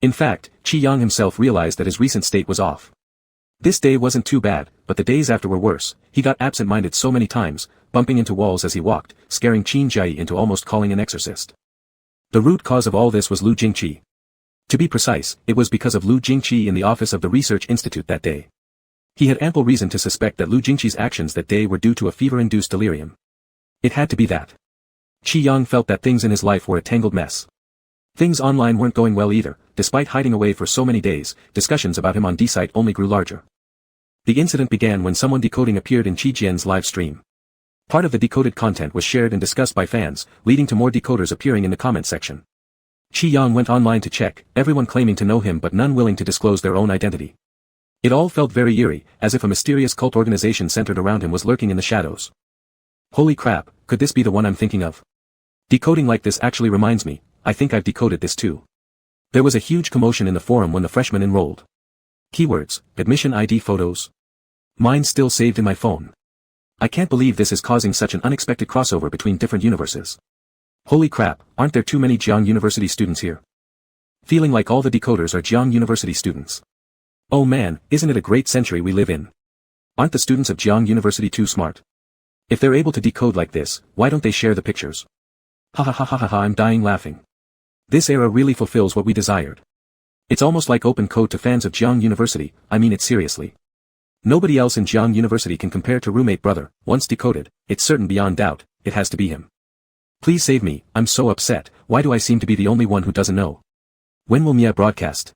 In fact, Qi Yang himself realized that his recent state was off. This day wasn't too bad, but the days after were worse. He got absent-minded so many times, bumping into walls as he walked, scaring Qin Jie into almost calling an exorcist. The root cause of all this was Lu Jingqi. To be precise, it was because of Lu Jingqi in the office of the Research Institute that day. He had ample reason to suspect that Lu Jingqi's actions that day were due to a fever-induced delirium. It had to be that. Qi Yang felt that things in his life were a tangled mess. Things online weren't going well either. Despite hiding away for so many days, discussions about him on D-Site only grew larger. The incident began when someone decoding appeared in Qi Jian's live stream. Part of the decoded content was shared and discussed by fans, leading to more decoders appearing in the comment section. Qi Yang went online to check, everyone claiming to know him but none willing to disclose their own identity. It all felt very eerie, as if a mysterious cult organization centered around him was lurking in the shadows. Holy crap, could this be the one I'm thinking of? Decoding like this actually reminds me, I think I've decoded this too. There was a huge commotion in the forum when the freshmen enrolled. Keywords, admission ID photos. Mine still saved in my phone. I can't believe this is causing such an unexpected crossover between different universes. Holy crap, aren't there too many Jiangcheng University students here? Feeling like all the decoders are Jiangcheng University students. Oh man, isn't it a great century we live in? Aren't the students of Jiangcheng University too smart? If they're able to decode like this, why don't they share the pictures? Ha ha ha ha ha ha, I'm dying laughing. This era really fulfills what we desired. It's almost like open code to fans of Jiangcheng University, I mean it seriously. Nobody else in Jiangcheng University can compare to roommate brother, once decoded, it's certain beyond doubt, it has to be him. Please save me, I'm so upset, why do I seem to be the only one who doesn't know? When will Mia broadcast?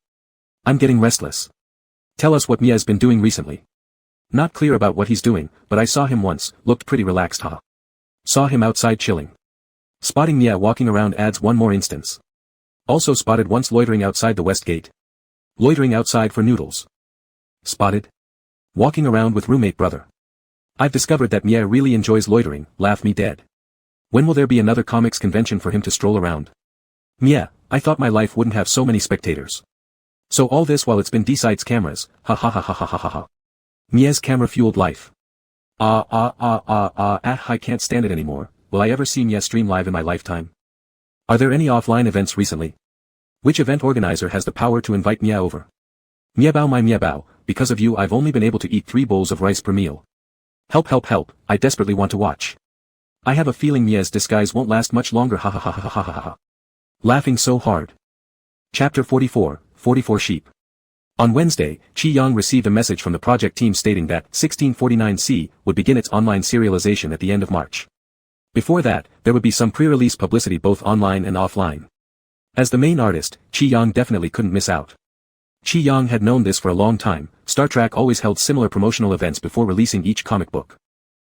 I'm getting restless. Tell us what Mia's been doing recently. Not clear about what he's doing, but I saw him once, looked pretty relaxed huh? Saw him outside chilling. Spotting Mia walking around adds one more instance. Also spotted once loitering outside the West Gate. Loitering outside for noodles. Spotted. Walking around with roommate brother. I've discovered that Mia really enjoys loitering, laugh me dead. When will there be another comics convention for him to stroll around? Mia, I thought my life wouldn't have so many spectators. So all this while it's been D-Site's cameras, ha ha ha ha ha ha ha ha. Mia's camera-fueled life. I can't stand it anymore, will I ever see Mia stream live in my lifetime? Are there any offline events recently? Which event organizer has the power to invite Mia over? Mia bao my Mia bao, because of you I've only been able to eat 3 bowls of rice per meal. Help help help, I desperately want to watch. I have a feeling Mia's disguise won't last much longer ha ha ha ha ha ha ha. Laughing so hard. Chapter 44, 44 Sheep. On Wednesday, Qi Yang received a message from the project team stating that 1649C would begin its online serialization at the end of March. Before that, there would be some pre-release publicity both online and offline. As the main artist, Qi Yang definitely couldn't miss out. Qi Yang had known this for a long time. Star Trek always held similar promotional events before releasing each comic book.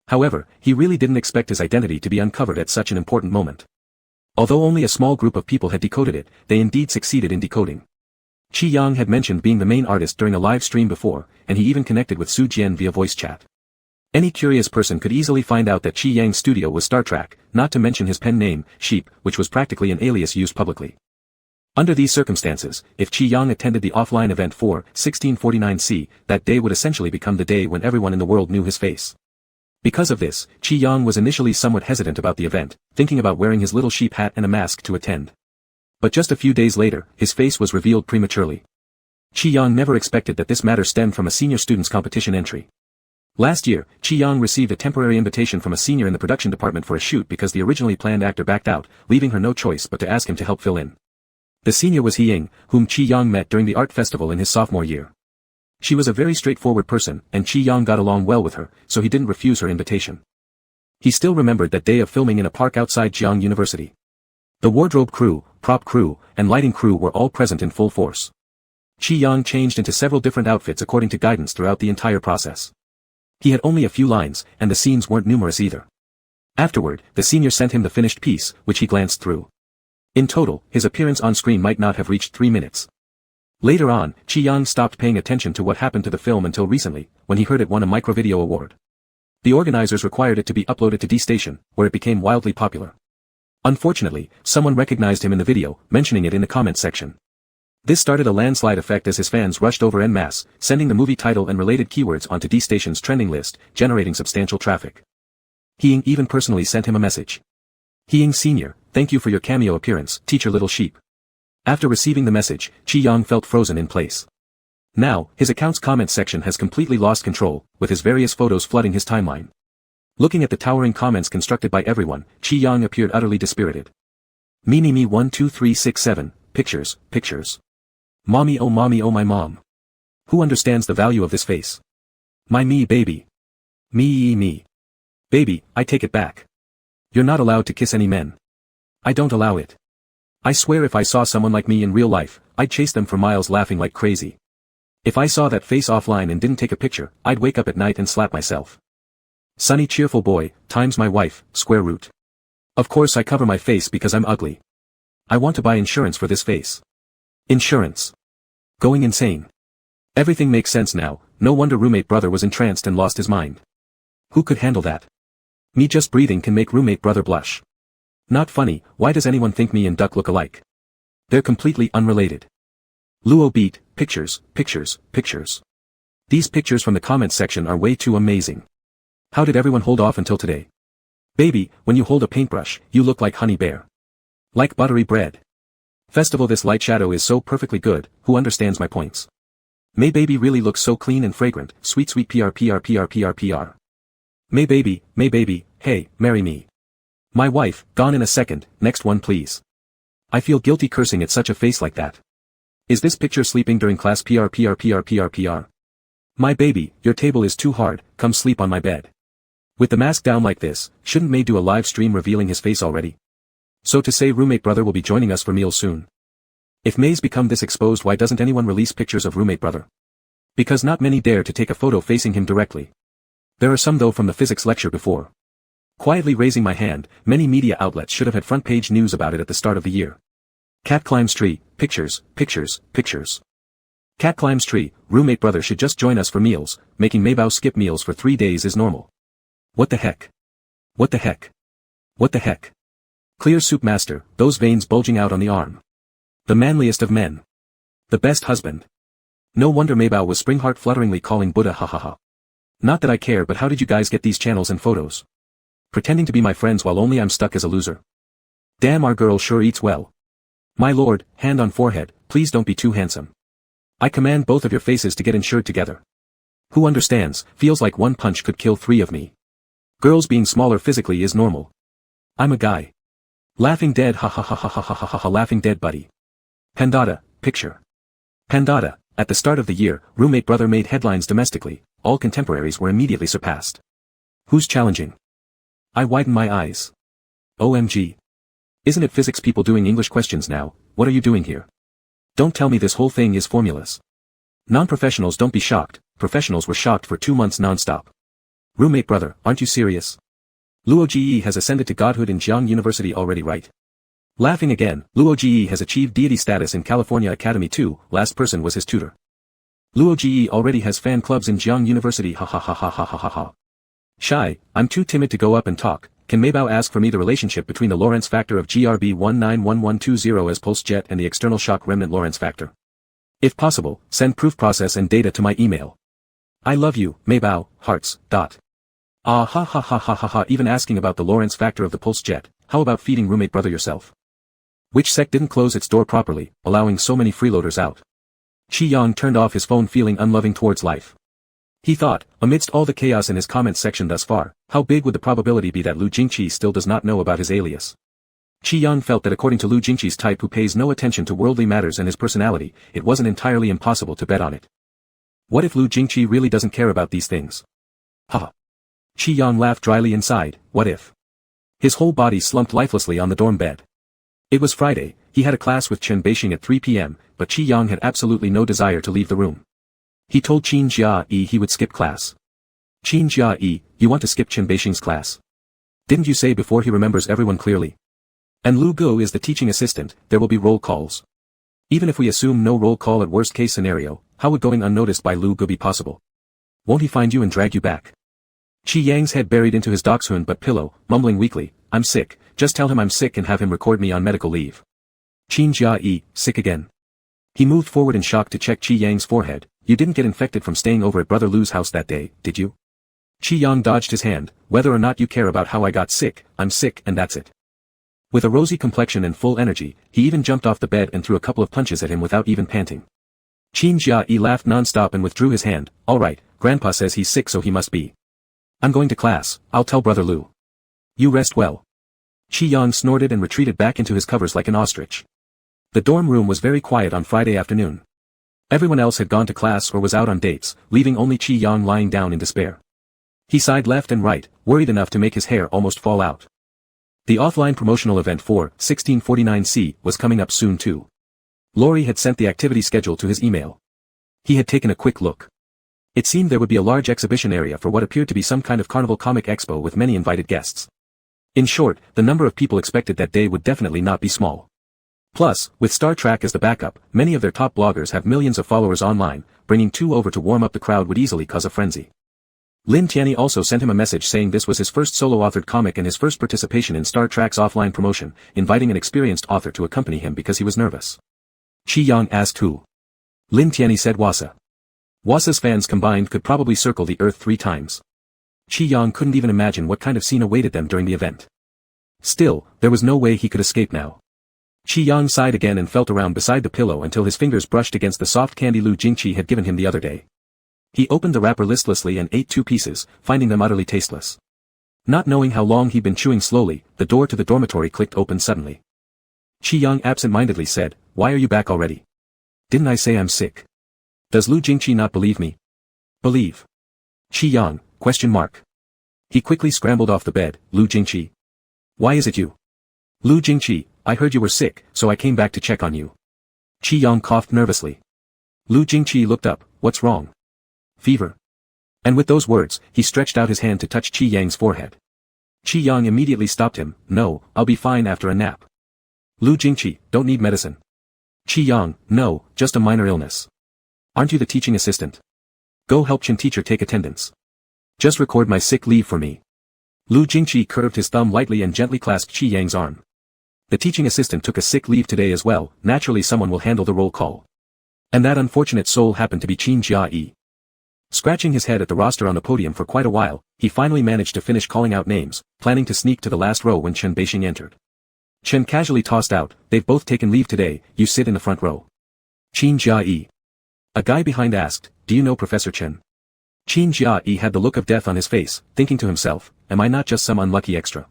However, he really didn't expect his identity to be uncovered at such an important moment. Although only a small group of people had decoded it, they indeed succeeded in decoding. Qi Yang had mentioned being the main artist during a live stream before, and he even connected with Su Jian via voice chat. Any curious person could easily find out that Qi Yang's studio was Star Trek, not to mention his pen name, Sheep, which was practically an alias used publicly. Under these circumstances, if Qi Yang attended the offline event for 1649C, that day would essentially become the day when everyone in the world knew his face. Because of this, Qi Yang was initially somewhat hesitant about the event, thinking about wearing his little sheep hat and a mask to attend. But just a few days later, his face was revealed prematurely. Qi Yang never expected that this matter stemmed from a senior student's competition entry. Last year, Qi Yang received a temporary invitation from a senior in the production department for a shoot because the originally planned actor backed out, leaving her no choice but to ask him to help fill in. The senior was He Ying, whom Qi Yang met during the art festival in his sophomore year. She was a very straightforward person, and Qi Yang got along well with her, so he didn't refuse her invitation. He still remembered that day of filming in a park outside Jiangcheng University. The wardrobe crew, prop crew, and lighting crew were all present in full force. Qi Yang changed into several different outfits according to guidance throughout the entire process. He had only a few lines, and the scenes weren't numerous either. Afterward, the senior sent him the finished piece, which he glanced through. In total, his appearance on screen might not have reached 3 minutes. Later on, Qi Yang stopped paying attention to what happened to the film until recently, when he heard it won a microvideo award. The organizers required it to be uploaded to D Station, where it became wildly popular. Unfortunately, someone recognized him in the video, mentioning it in the comments section. This started a landslide effect as his fans rushed over en masse, sending the movie title and related keywords onto D Station's trending list, generating substantial traffic. He Ying even personally sent him a message. He Ying Sr., thank you for your cameo appearance, teacher little sheep. After receiving the message, Qi Yang felt frozen in place. Now, his account's comments section has completely lost control, with his various photos flooding his timeline. Looking at the towering comments constructed by everyone, Qi Yang appeared utterly dispirited. Me 1 2 3 6 7, pictures, pictures. Mommy oh my mom. Who understands the value of this face? My me baby. Me. Baby, I take it back. You're not allowed to kiss any men. I don't allow it. I swear if I saw someone like me in real life, I'd chase them for miles laughing like crazy. If I saw that face offline and didn't take a picture, I'd wake up at night and slap myself. Sunny cheerful boy, times my wife, square root. Of course I cover my face because I'm ugly. I want to buy insurance for this face. Insurance. Going insane. Everything makes sense now, no wonder roommate brother was entranced and lost his mind. Who could handle that? Me just breathing can make roommate brother blush. Not funny, why does anyone think me and Duck look alike? They're completely unrelated. Luo beat, pictures, pictures, pictures. These pictures from the comments section are way too amazing. How did everyone hold off until today? Baby, when you hold a paintbrush, you look like honey bear. Like buttery bread. Festival this light shadow is so perfectly good, who understands my points? May baby really looks so clean and fragrant, sweet PR. May baby, hey, marry me. My wife, gone in a second, next one please. I feel guilty cursing at such a face like that. Is this picture sleeping during class PR? My baby, your table is too hard, come sleep on my bed. With the mask down like this, shouldn't May do a live stream revealing his face already? So to say roommate brother will be joining us for meals soon. If May's become this exposed, why doesn't anyone release pictures of roommate brother? Because not many dare to take a photo facing him directly. There are some though from the physics lecture before. Quietly raising my hand, many media outlets should have had front page news about it at the start of the year. Cat climbs tree, pictures. Cat climbs tree, roommate brother should just join us for meals, making Maybao skip meals for 3 days is normal. What the heck? Clear soup master, those veins bulging out on the arm. The manliest of men. The best husband. No wonder Maybao was springheart flutteringly calling Buddha hahaha. Not that I care, but how did you guys get these channels and photos? Pretending to be my friends while only I'm stuck as a loser. Damn, our girl sure eats well. My lord, hand on forehead, please don't be too handsome. I command both of your faces to get insured together. Who understands, feels like one punch could kill 3 of me. Girls being smaller physically is normal. I'm a guy. Laughing dead, ha ha ha ha ha ha ha ha ha, laughing dead buddy. Pandada, picture. Pandada, at the start of the year, roommate brother made headlines domestically, all contemporaries were immediately surpassed. Who's challenging? I widen my eyes. OMG. Isn't it physics people doing English questions now? What are you doing here? Don't tell me this whole thing is formulas. Non-professionals don't be shocked, professionals were shocked for 2 months non-stop. Roommate brother, aren't you serious? Luo Ji has ascended to godhood in Jiangcheng University already, right? Laughing again, Luo Ji has achieved deity status in California Academy too, last person was his tutor. Luo Ji already has fan clubs in Jiangcheng University, ha ha ha ha ha ha ha ha. Shy, I'm too timid to go up and talk. Can Maybao ask for me the relationship between the Lorentz factor of GRB 191120 as pulse jet and the external shock remnant Lorentz factor? If possible, send proof process and data to my email. I love you, Maybao, hearts, dot. Ah ha ha ha ha ha ha, even asking about the Lorentz factor of the pulse jet, how about feeding roommate brother yourself? Which sect didn't close its door properly, allowing so many freeloaders out? Qi Yang turned off his phone feeling unloving towards life. He thought, amidst all the chaos in his comments section thus far, how big would the probability be that Lu Jingqi still does not know about his alias? Qi Yang felt that according to Lu Jingqi's type who pays no attention to worldly matters and his personality, it wasn't entirely impossible to bet on it. What if Lu Jingqi really doesn't care about these things? Ha! Qi Yang laughed dryly inside, what if? His whole body slumped lifelessly on the dorm bed. It was Friday, he had a class with Chen Beixing at 3 p.m., but Qi Yang had absolutely no desire to leave the room. He told Qin Jia-yi he would skip class. Qin Jia-yi, you want to skip Chen Beixing's class? Didn't you say before he remembers everyone clearly? And Lu Go is the teaching assistant, there will be roll calls. Even if we assume no roll call at worst case scenario, how would going unnoticed by Lu Go be possible? Won't he find you and drag you back? Qi Yang's head buried into his dachshund butt pillow, mumbling weakly, I'm sick, just tell him I'm sick and have him record me on medical leave. Qin Jia-yi, sick again. He moved forward in shock to check Qi Yang's forehead. You didn't get infected from staying over at Brother Lu's house that day, did you? Qi Yang dodged his hand, whether or not you care about how I got sick, I'm sick and that's it. With a rosy complexion and full energy, he even jumped off the bed and threw a couple of punches at him without even panting. Qin Jia-yi laughed non-stop and withdrew his hand, alright, Grandpa says he's sick so he must be. I'm going to class, I'll tell Brother Lu. You rest well. Qi Yang snorted and retreated back into his covers like an ostrich. The dorm room was very quiet on Friday afternoon. Everyone else had gone to class or was out on dates, leaving only Qi Yang lying down in despair. He sighed left and right, worried enough to make his hair almost fall out. The offline promotional event for 1649C was coming up soon too. Lori had sent the activity schedule to his email. He had taken a quick look. It seemed there would be a large exhibition area for what appeared to be some kind of carnival comic expo with many invited guests. In short, the number of people expected that day would definitely not be small. Plus, with Star Trek as the backup, many of their top bloggers have millions of followers online, bringing 2 over to warm up the crowd would easily cause a frenzy. Lin Tianyi also sent him a message saying this was his first solo-authored comic and his first participation in Star Trek's offline promotion, inviting an experienced author to accompany him because he was nervous. Qi Yang asked who. Lin Tianyi said Wasa. Wasa's fans combined could probably circle the Earth 3 times. Qi Yang couldn't even imagine what kind of scene awaited them during the event. Still, there was no way he could escape now. Qi Yang sighed again and felt around beside the pillow until his fingers brushed against the soft candy Lu Jingqi had given him the other day. He opened the wrapper listlessly and ate 2 pieces, finding them utterly tasteless. Not knowing how long he'd been chewing slowly, the door to the dormitory clicked open suddenly. Qi Yang absent-mindedly said, why are you back already? Didn't I say I'm sick? Does Lu Jingqi not believe me? Believe. Qi Yang, question mark. He quickly scrambled off the bed, Lu Jingqi. Why is it you? Lu Jingqi, I heard you were sick, so I came back to check on you. Qi Yang coughed nervously. Lu Jingqi looked up, what's wrong? Fever. And with those words, he stretched out his hand to touch Qi Yang's forehead. Qi Yang immediately stopped him, no, I'll be fine after a nap. Lu Jingqi, don't need medicine. Qi Yang, no, just a minor illness. Aren't you the teaching assistant? Go help Chen teacher take attendance. Just record my sick leave for me. Lu Jingqi curved his thumb lightly and gently clasped Qi Yang's arm. The teaching assistant took a sick leave today as well, naturally someone will handle the roll call. And that unfortunate soul happened to be Qin Jia-yi. Scratching his head at the roster on the podium for quite a while, he finally managed to finish calling out names, planning to sneak to the last row when Chen Beixing entered. Chen casually tossed out, "They've both taken leave today, you sit in the front row." "Qin Jia-yi." A guy behind asked, "Do you know Professor Chen?" Qin Jia-yi had the look of death on his face, thinking to himself, "Am I not just some unlucky extra?"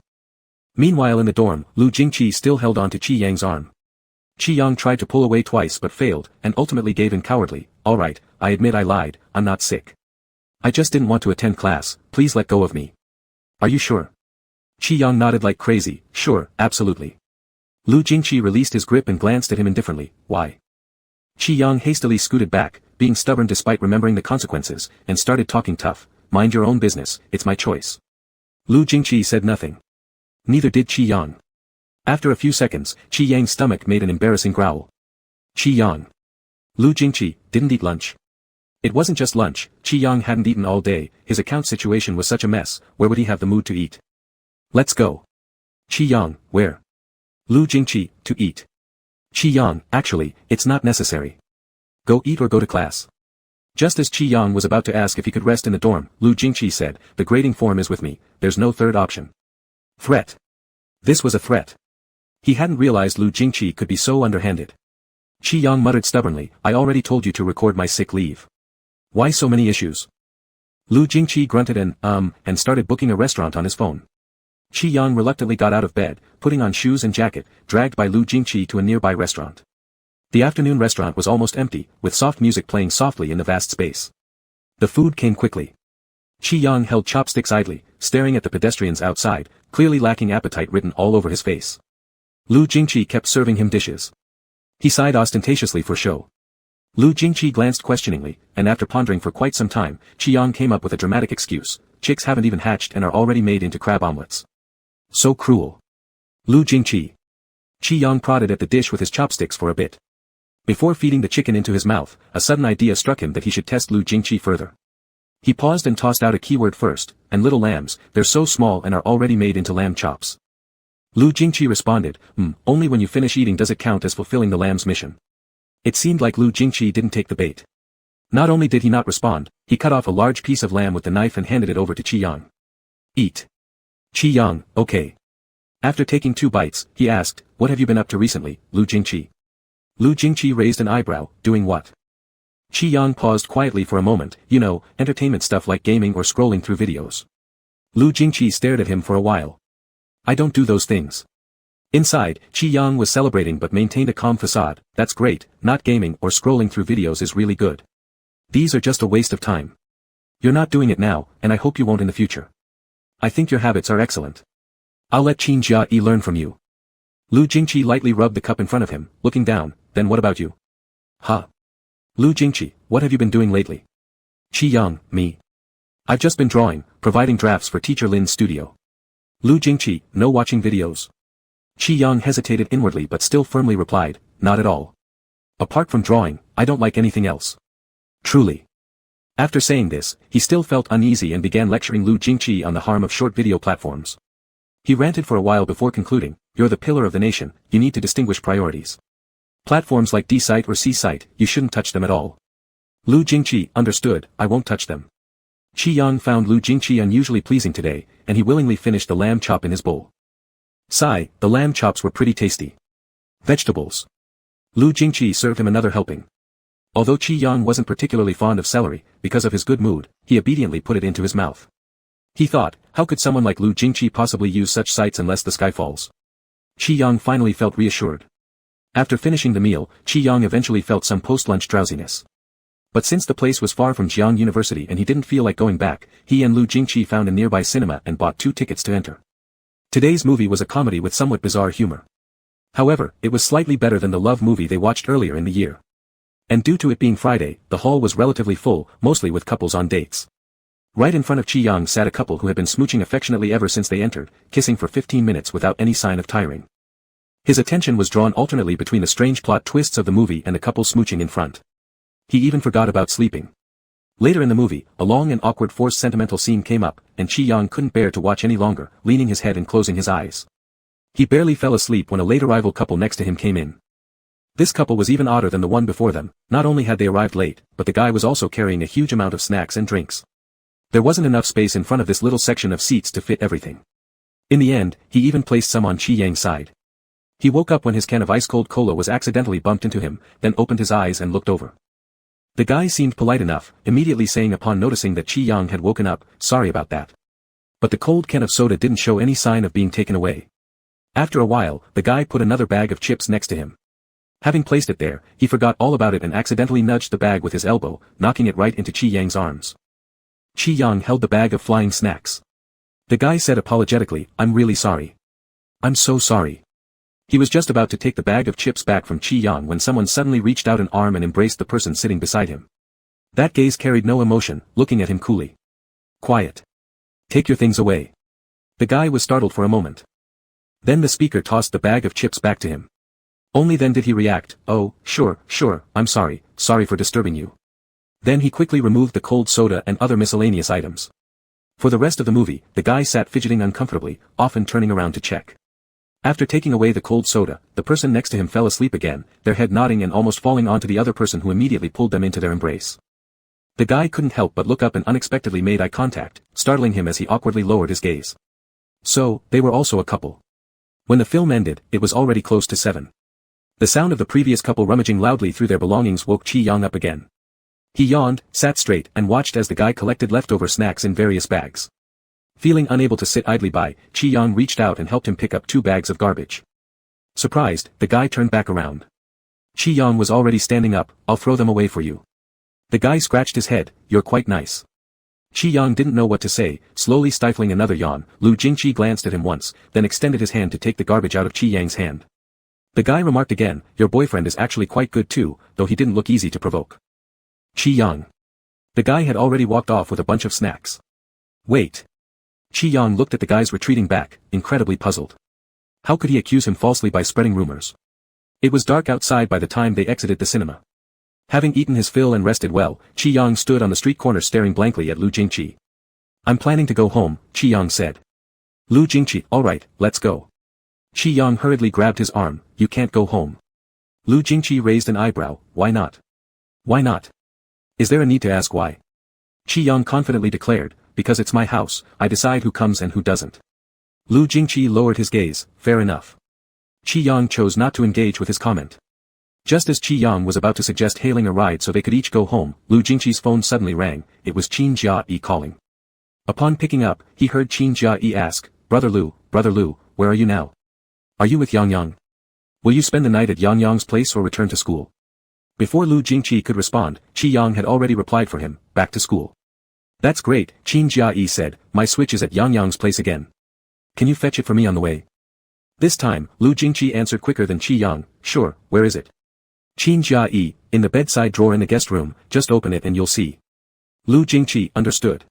Meanwhile in the dorm, Lu Jingqi still held on to Qi Yang's arm. Qi Yang tried to pull away twice but failed, and ultimately gave in cowardly, "Alright, I admit I lied, I'm not sick. I just didn't want to attend class, please let go of me." "Are you sure?" Qi Yang nodded like crazy, "Sure, absolutely." Lu Jingqi released his grip and glanced at him indifferently, "Why?" Qi Yang hastily scooted back, being stubborn despite remembering the consequences, and started talking tough, "Mind your own business, it's my choice." Lu Jingqi said nothing. Neither did Qi Yang. After a few seconds, Qi Yang's stomach made an embarrassing growl. Qi Yang. Lu Jingqi didn't eat lunch. It wasn't just lunch, Qi Yang hadn't eaten all day, his account situation was such a mess, where would he have the mood to eat? "Let's go." Qi Yang, "Where?" Lu Jingqi, "To eat." Qi Yang, "Actually, it's not necessary. Go eat or go to class." Just as Qi Yang was about to ask if he could rest in the dorm, Lu Jingqi said, "The grading form is with me, there's no third option." Threat. This was a threat. He hadn't realized Lu Jingqi could be so underhanded. Qi Yang muttered stubbornly, "I already told you to record my sick leave. Why so many issues?" Lu Jingqi grunted and started booking a restaurant on his phone. Qi Yang reluctantly got out of bed, putting on shoes and jacket, dragged by Lu Jingqi to a nearby restaurant. The afternoon restaurant was almost empty, with soft music playing softly in the vast space. The food came quickly. Qi Yang held chopsticks idly, staring at the pedestrians outside, clearly lacking appetite written all over his face. Lu Jingqi kept serving him dishes. He sighed ostentatiously for show. Lu Jingqi glanced questioningly, and after pondering for quite some time, Qi Yang came up with a dramatic excuse, "Chicks haven't even hatched and are already made into crab omelets. So cruel." Lu Jingqi. Qi Yang prodded at the dish with his chopsticks for a bit. Before feeding the chicken into his mouth, a sudden idea struck him that he should test Lu Jingqi further. He paused and tossed out a keyword first, "And little lambs, they're so small and are already made into lamb chops." Lu Jingqi responded, "Only when you finish eating does it count as fulfilling the lamb's mission." It seemed like Lu Jingqi didn't take the bait. Not only did he not respond, he cut off a large piece of lamb with the knife and handed it over to Qi Yang. "Eat." Qi Yang, "Okay." After taking 2 bites, he asked, "What have you been up to recently, Lu Jingqi?" Lu Jingqi raised an eyebrow, "Doing what?" Qi Yang paused quietly for a moment, "You know, entertainment stuff like gaming or scrolling through videos." Lu Jingqi stared at him for a while. "I don't do those things." Inside, Qi Yang was celebrating but maintained a calm facade, "That's great, not gaming or scrolling through videos is really good. These are just a waste of time. You're not doing it now, and I hope you won't in the future. I think your habits are excellent. I'll let Qin Jia-yi learn from you." Lu Jingqi lightly rubbed the cup in front of him, looking down, "Then what about you?" "Huh." Lu Jingqi, "What have you been doing lately?" Qi Yang, "Me. I've just been drawing, providing drafts for Teacher Lin's studio." Lu Jingqi, "No watching videos?" Qi Yang hesitated inwardly but still firmly replied, "Not at all. Apart from drawing, I don't like anything else. Truly." After saying this, he still felt uneasy and began lecturing Lu Jingqi on the harm of short video platforms. He ranted for a while before concluding, "You're the pillar of the nation, you need to distinguish priorities. Platforms like D-Site or C-Site, you shouldn't touch them at all." Lu Jingqi, "Understood, I won't touch them." Qi Yang found Lu Jingqi unusually pleasing today, and he willingly finished the lamb chop in his bowl. Sigh, the lamb chops were pretty tasty. Vegetables. Lu Jingqi served him another helping. Although Qi Yang wasn't particularly fond of celery, because of his good mood, he obediently put it into his mouth. He thought, how could someone like Lu Jingqi possibly use such sights unless the sky falls? Qi Yang finally felt reassured. After finishing the meal, Qi Yang eventually felt some post-lunch drowsiness. But since the place was far from Jiangcheng University and he didn't feel like going back, he and Lu Jingqi found a nearby cinema and bought 2 tickets to enter. Today's movie was a comedy with somewhat bizarre humor. However, it was slightly better than the love movie they watched earlier in the year. And due to it being Friday, the hall was relatively full, mostly with couples on dates. Right in front of Qi Yang sat a couple who had been smooching affectionately ever since they entered, kissing for 15 minutes without any sign of tiring. His attention was drawn alternately between the strange plot twists of the movie and the couple smooching in front. He even forgot about sleeping. Later in the movie, a long and awkward forced sentimental scene came up, and Qi Yang couldn't bear to watch any longer, leaning his head and closing his eyes. He barely fell asleep when a late arrival couple next to him came in. This couple was even odder than the one before them. Not only had they arrived late, but the guy was also carrying a huge amount of snacks and drinks. There wasn't enough space in front of this little section of seats to fit everything. In the end, he even placed some on Qi Yang's side. He woke up when his can of ice-cold cola was accidentally bumped into him, then opened his eyes and looked over. The guy seemed polite enough, immediately saying upon noticing that Qi Yang had woken up, "Sorry about that." But the cold can of soda didn't show any sign of being taken away. After a while, the guy put another bag of chips next to him. Having placed it there, he forgot all about it and accidentally nudged the bag with his elbow, knocking it right into Qi Yang's arms. Qi Yang held the bag of flying snacks. The guy said apologetically, "I'm really sorry. I'm so sorry." He was just about to take the bag of chips back from Qi Yang when someone suddenly reached out an arm and embraced the person sitting beside him. That gaze carried no emotion, looking at him coolly. "Quiet. Take your things away." The guy was startled for a moment. Then the speaker tossed the bag of chips back to him. Only then did he react, "Oh, sure, I'm sorry for disturbing you." Then he quickly removed the cold soda and other miscellaneous items. For the rest of the movie, the guy sat fidgeting uncomfortably, often turning around to check. After taking away the cold soda, the person next to him fell asleep again, their head nodding and almost falling onto the other person who immediately pulled them into their embrace. The guy couldn't help but look up and unexpectedly made eye contact, startling him as he awkwardly lowered his gaze. So, they were also a couple. When the film ended, it was already close to 7. The sound of the previous couple rummaging loudly through their belongings woke Qi Yang up again. He yawned, sat straight, and watched as the guy collected leftover snacks in various bags. Feeling unable to sit idly by, Qi Yang reached out and helped him pick up 2 bags of garbage. Surprised, the guy turned back around. Qi Yang was already standing up. "I'll throw them away for you." The guy scratched his head, "You're quite nice." Qi Yang didn't know what to say, slowly stifling another yawn. Lu Jingqi glanced at him once, then extended his hand to take the garbage out of Qi Yang's hand. The guy remarked again, "Your boyfriend is actually quite good too, though he didn't look easy to provoke." Qi Yang. The guy had already walked off with a bunch of snacks. Wait. Qi Yang looked at the guy's retreating back, incredibly puzzled. How could he accuse him falsely by spreading rumors? It was dark outside by the time they exited the cinema. Having eaten his fill and rested well, Qi Yang stood on the street corner staring blankly at Lu Jingqi. "I'm planning to go home," Qi Yang said. Lu Jingqi, "Alright, let's go." Qi Yang hurriedly grabbed his arm, "You can't go home." Lu Jingqi raised an eyebrow, "Why not?" "Why not? Is there a need to ask why?" Qi Yang confidently declared, "Because it's my house, I decide who comes and who doesn't." Lu Jingqi lowered his gaze, "Fair enough." Qi Yang chose not to engage with his comment. Just as Qi Yang was about to suggest hailing a ride so they could each go home, Lu Jingqi's phone suddenly rang. It was Qin Jia-yi calling. Upon picking up, he heard Qin Jia-yi ask, Brother Lu, where are you now? Are you with Yang Yang? Will you spend the night at Yang Yang's place or return to school?" Before Lu Jingqi could respond, Qi Yang had already replied for him, "Back to school." "That's great," Qin Jia-yi said, "my switch is at Yang Yang's place again. Can you fetch it for me on the way?" This time, Lu Jingqi answered quicker than Qi Yang, "Sure, where is it?" Qin Jia-yi, "In the bedside drawer in the guest room, just open it and you'll see." Lu Jingqi understood.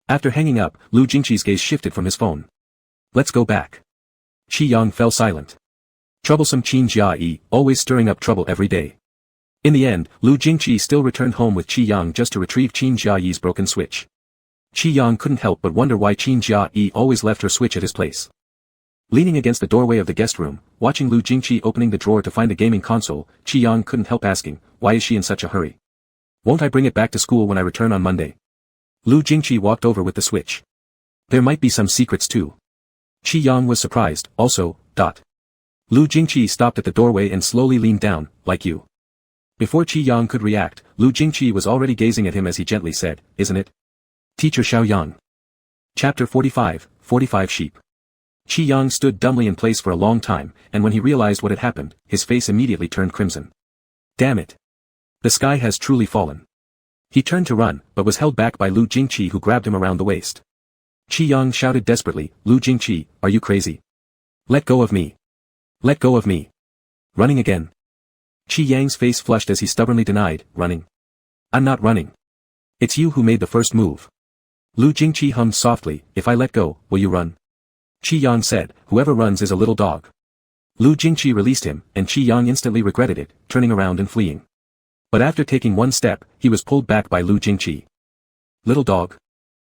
After hanging up, Lu Jingqi's gaze shifted from his phone. "Let's go back." Qi Yang fell silent. Troublesome Qin Jia-yi, always stirring up trouble every day. In the end, Lu Jingqi still returned home with Qi Yang just to retrieve Qin Jia-yi's broken switch. Qi Yang couldn't help but wonder why Qin Jia-yi always left her switch at his place. Leaning against the doorway of the guest room, watching Lu Jingqi opening the drawer to find a gaming console, Qi Yang couldn't help asking, "Why is she in such a hurry? Won't I bring it back to school when I return on Monday?" Lu Jingqi walked over with the switch. "There might be some secrets too." Qi Yang was surprised, also. Lu Jingqi stopped at the doorway and slowly leaned down, "Like you." Before Qi Yang could react, Lu Jingqi was already gazing at him as he gently said, "Isn't it? Teacher Xiao Yang." Chapter 45 Sheep. Qi Yang stood dumbly in place for a long time, and when he realized what had happened, his face immediately turned crimson. Damn it. The sky has truly fallen. He turned to run, but was held back by Lu Jingqi who grabbed him around the waist. Qi Yang shouted desperately, "Lu Jingqi, are you crazy? Let go of me. Let go of me." Running again. Qi Yang's face flushed as he stubbornly denied, "Running? I'm not running. It's you who made the first move." Lu Jingqi hummed softly, "If I let go, will you run?" Qi Yang said, "Whoever runs is a little dog." Lu Jingqi released him, and Qi Yang instantly regretted it, turning around and fleeing. But after taking one step, he was pulled back by Lu Jingqi. "Little dog?"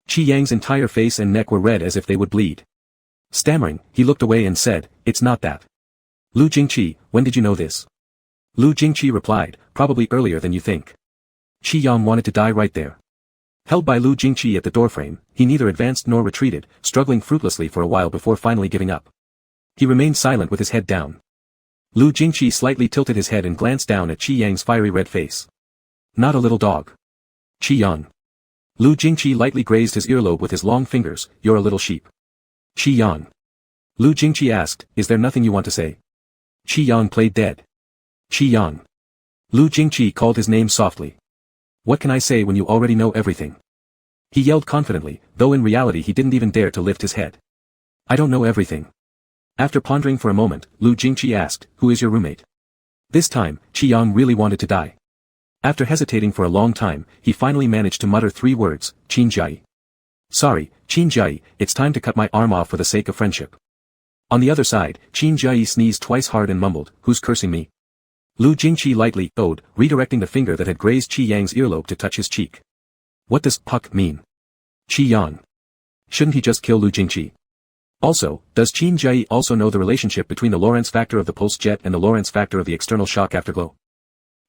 Qi Yang's entire face and neck were red as if they would bleed. Stammering, he looked away and said, "It's not that." "Lu Jingqi, when did you know this?" Lu Jingqi replied, probably earlier than you think. Qi Yang wanted to die right there. Held by Lu Jingqi at the doorframe, he neither advanced nor retreated, struggling fruitlessly for a while before finally giving up. He remained silent with his head down. Lu Jingqi slightly tilted his head and glanced down at Qi Yang's fiery red face. Not a little dog. Qi Yang. Lu Jingqi lightly grazed his earlobe with his long fingers, you're a little sheep. Qi Yang. Lu Jingqi asked, is there nothing you want to say? Qi Yang played dead. Qi Yang. Lu Jingqi called his name softly. What can I say when you already know everything? He yelled confidently, though in reality he didn't even dare to lift his head. I don't know everything. After pondering for a moment, Lu Jingqi asked, who is your roommate? This time, Qi Yang really wanted to die. After hesitating for a long time, he finally managed to mutter 3 words, Qin Jiai. Sorry, Qin Jiai, it's time to cut my arm off for the sake of friendship. On the other side, Qin Jiai sneezed twice hard and mumbled, who's cursing me? Lu Jingqi lightly owed, redirecting the finger that had grazed Qi Yang's earlobe to touch his cheek. What does puck mean? Qi Yang. Shouldn't he just kill Lu Jingqi? Also, does Qin Jiai also know the relationship between the Lorentz factor of the pulse jet and the Lorentz factor of the external shock afterglow?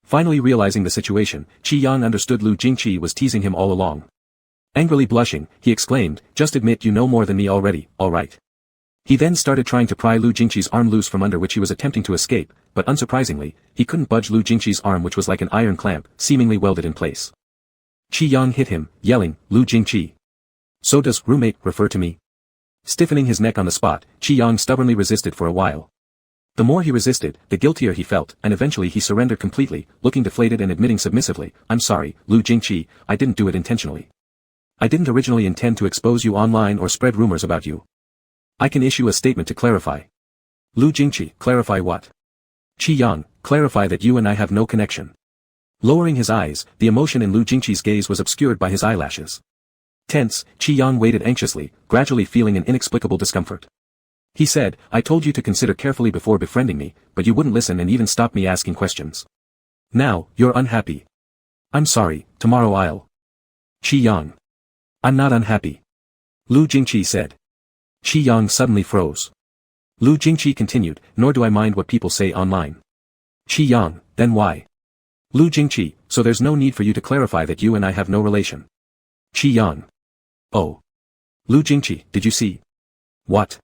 Finally realizing the situation, Qi Yang understood Lu Jingqi was teasing him all along. Angrily blushing, he exclaimed, just admit you know more than me already, alright. He then started trying to pry Lu Jingqi's arm loose from under which he was attempting to escape, but unsurprisingly, he couldn't budge Lu Jingqi's arm which was like an iron clamp, seemingly welded in place. Qi Yang hit him, yelling, Lu Jingqi. So does roommate refer to me? Stiffening his neck on the spot, Qi Yang stubbornly resisted for a while. The more he resisted, the guiltier he felt, and eventually he surrendered completely, looking deflated and admitting submissively, I'm sorry, Lu Jingqi, I didn't do it intentionally. I didn't originally intend to expose you online or spread rumors about you. I can issue a statement to clarify. Lu Jingqi, clarify what? Qi Yang, clarify that you and I have no connection. Lowering his eyes, the emotion in Lu Jingqi's gaze was obscured by his eyelashes. Tense, Qi Yang waited anxiously, gradually feeling an inexplicable discomfort. He said, I told you to consider carefully before befriending me, but you wouldn't listen and even stop me asking questions. Now, you're unhappy. I'm sorry, tomorrow I'll. Qi Yang. I'm not unhappy. Lu Jingqi said. Qi Yang suddenly froze. Lu Jingqi continued, nor do I mind what people say online. Qi Yang, then why? Lu Jingqi, so there's no need for you to clarify that you and I have no relation. Qi Yang. Oh. Lu Jingqi, did you see? What?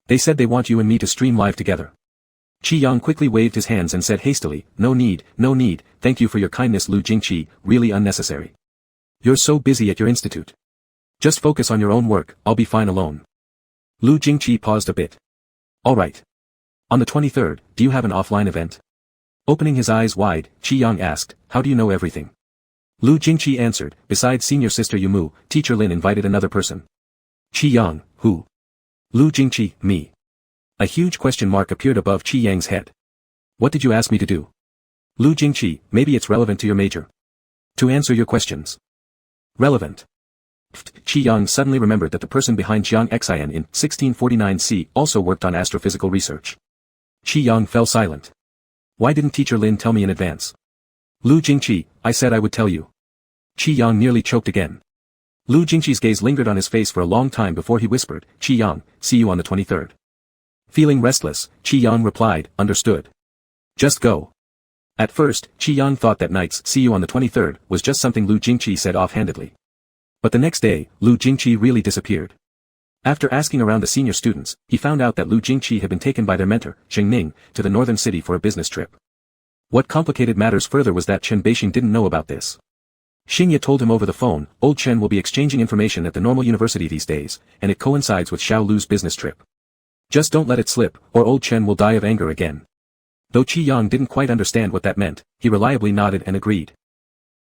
They said they want you and me to stream live together. Qi Yang quickly waved his hands and said hastily, no need, thank you for your kindness Lu Jingqi, really unnecessary. You're so busy at your institute. Just focus on your own work, I'll be fine alone. Lu Jingqi paused a bit. Alright. On the 23rd, do you have an offline event? Opening his eyes wide, Qi Yang asked, how do you know everything? Lu Jingqi answered, besides senior sister Yumu, teacher Lin invited another person. Qi Yang, who? Lu Jingqi, me. A huge question mark appeared above Qi Yang's head. What did you ask me to do? Lu Jingqi, maybe it's relevant to your major. To answer your questions. Relevant. Qi Yang suddenly remembered that the person behind Jiangcheng in 1649 also worked on astrophysical research. Qi Yang fell silent. Why didn't teacher Lin tell me in advance? Lu Jingqi, I said I would tell you. Qi Yang nearly choked again. Lu Jingqi's gaze lingered on his face for a long time before he whispered, Qi Yang, see you on the 23rd. Feeling restless, Qi Yang replied, understood. Just go. At first, Qi Yang thought that night's see you on the 23rd was just something Lu Jingqi said offhandedly. But the next day, Lu Jingqi really disappeared. After asking around the senior students, he found out that Lu Jingqi had been taken by their mentor, Chen Ning, to the northern city for a business trip. What complicated matters further was that Chen Beixing didn't know about this. Xingye told him over the phone, old Chen will be exchanging information at the normal university these days, and it coincides with Xiao Lu's business trip. Just don't let it slip, or old Chen will die of anger again. Though Qi Yang didn't quite understand what that meant, he reliably nodded and agreed.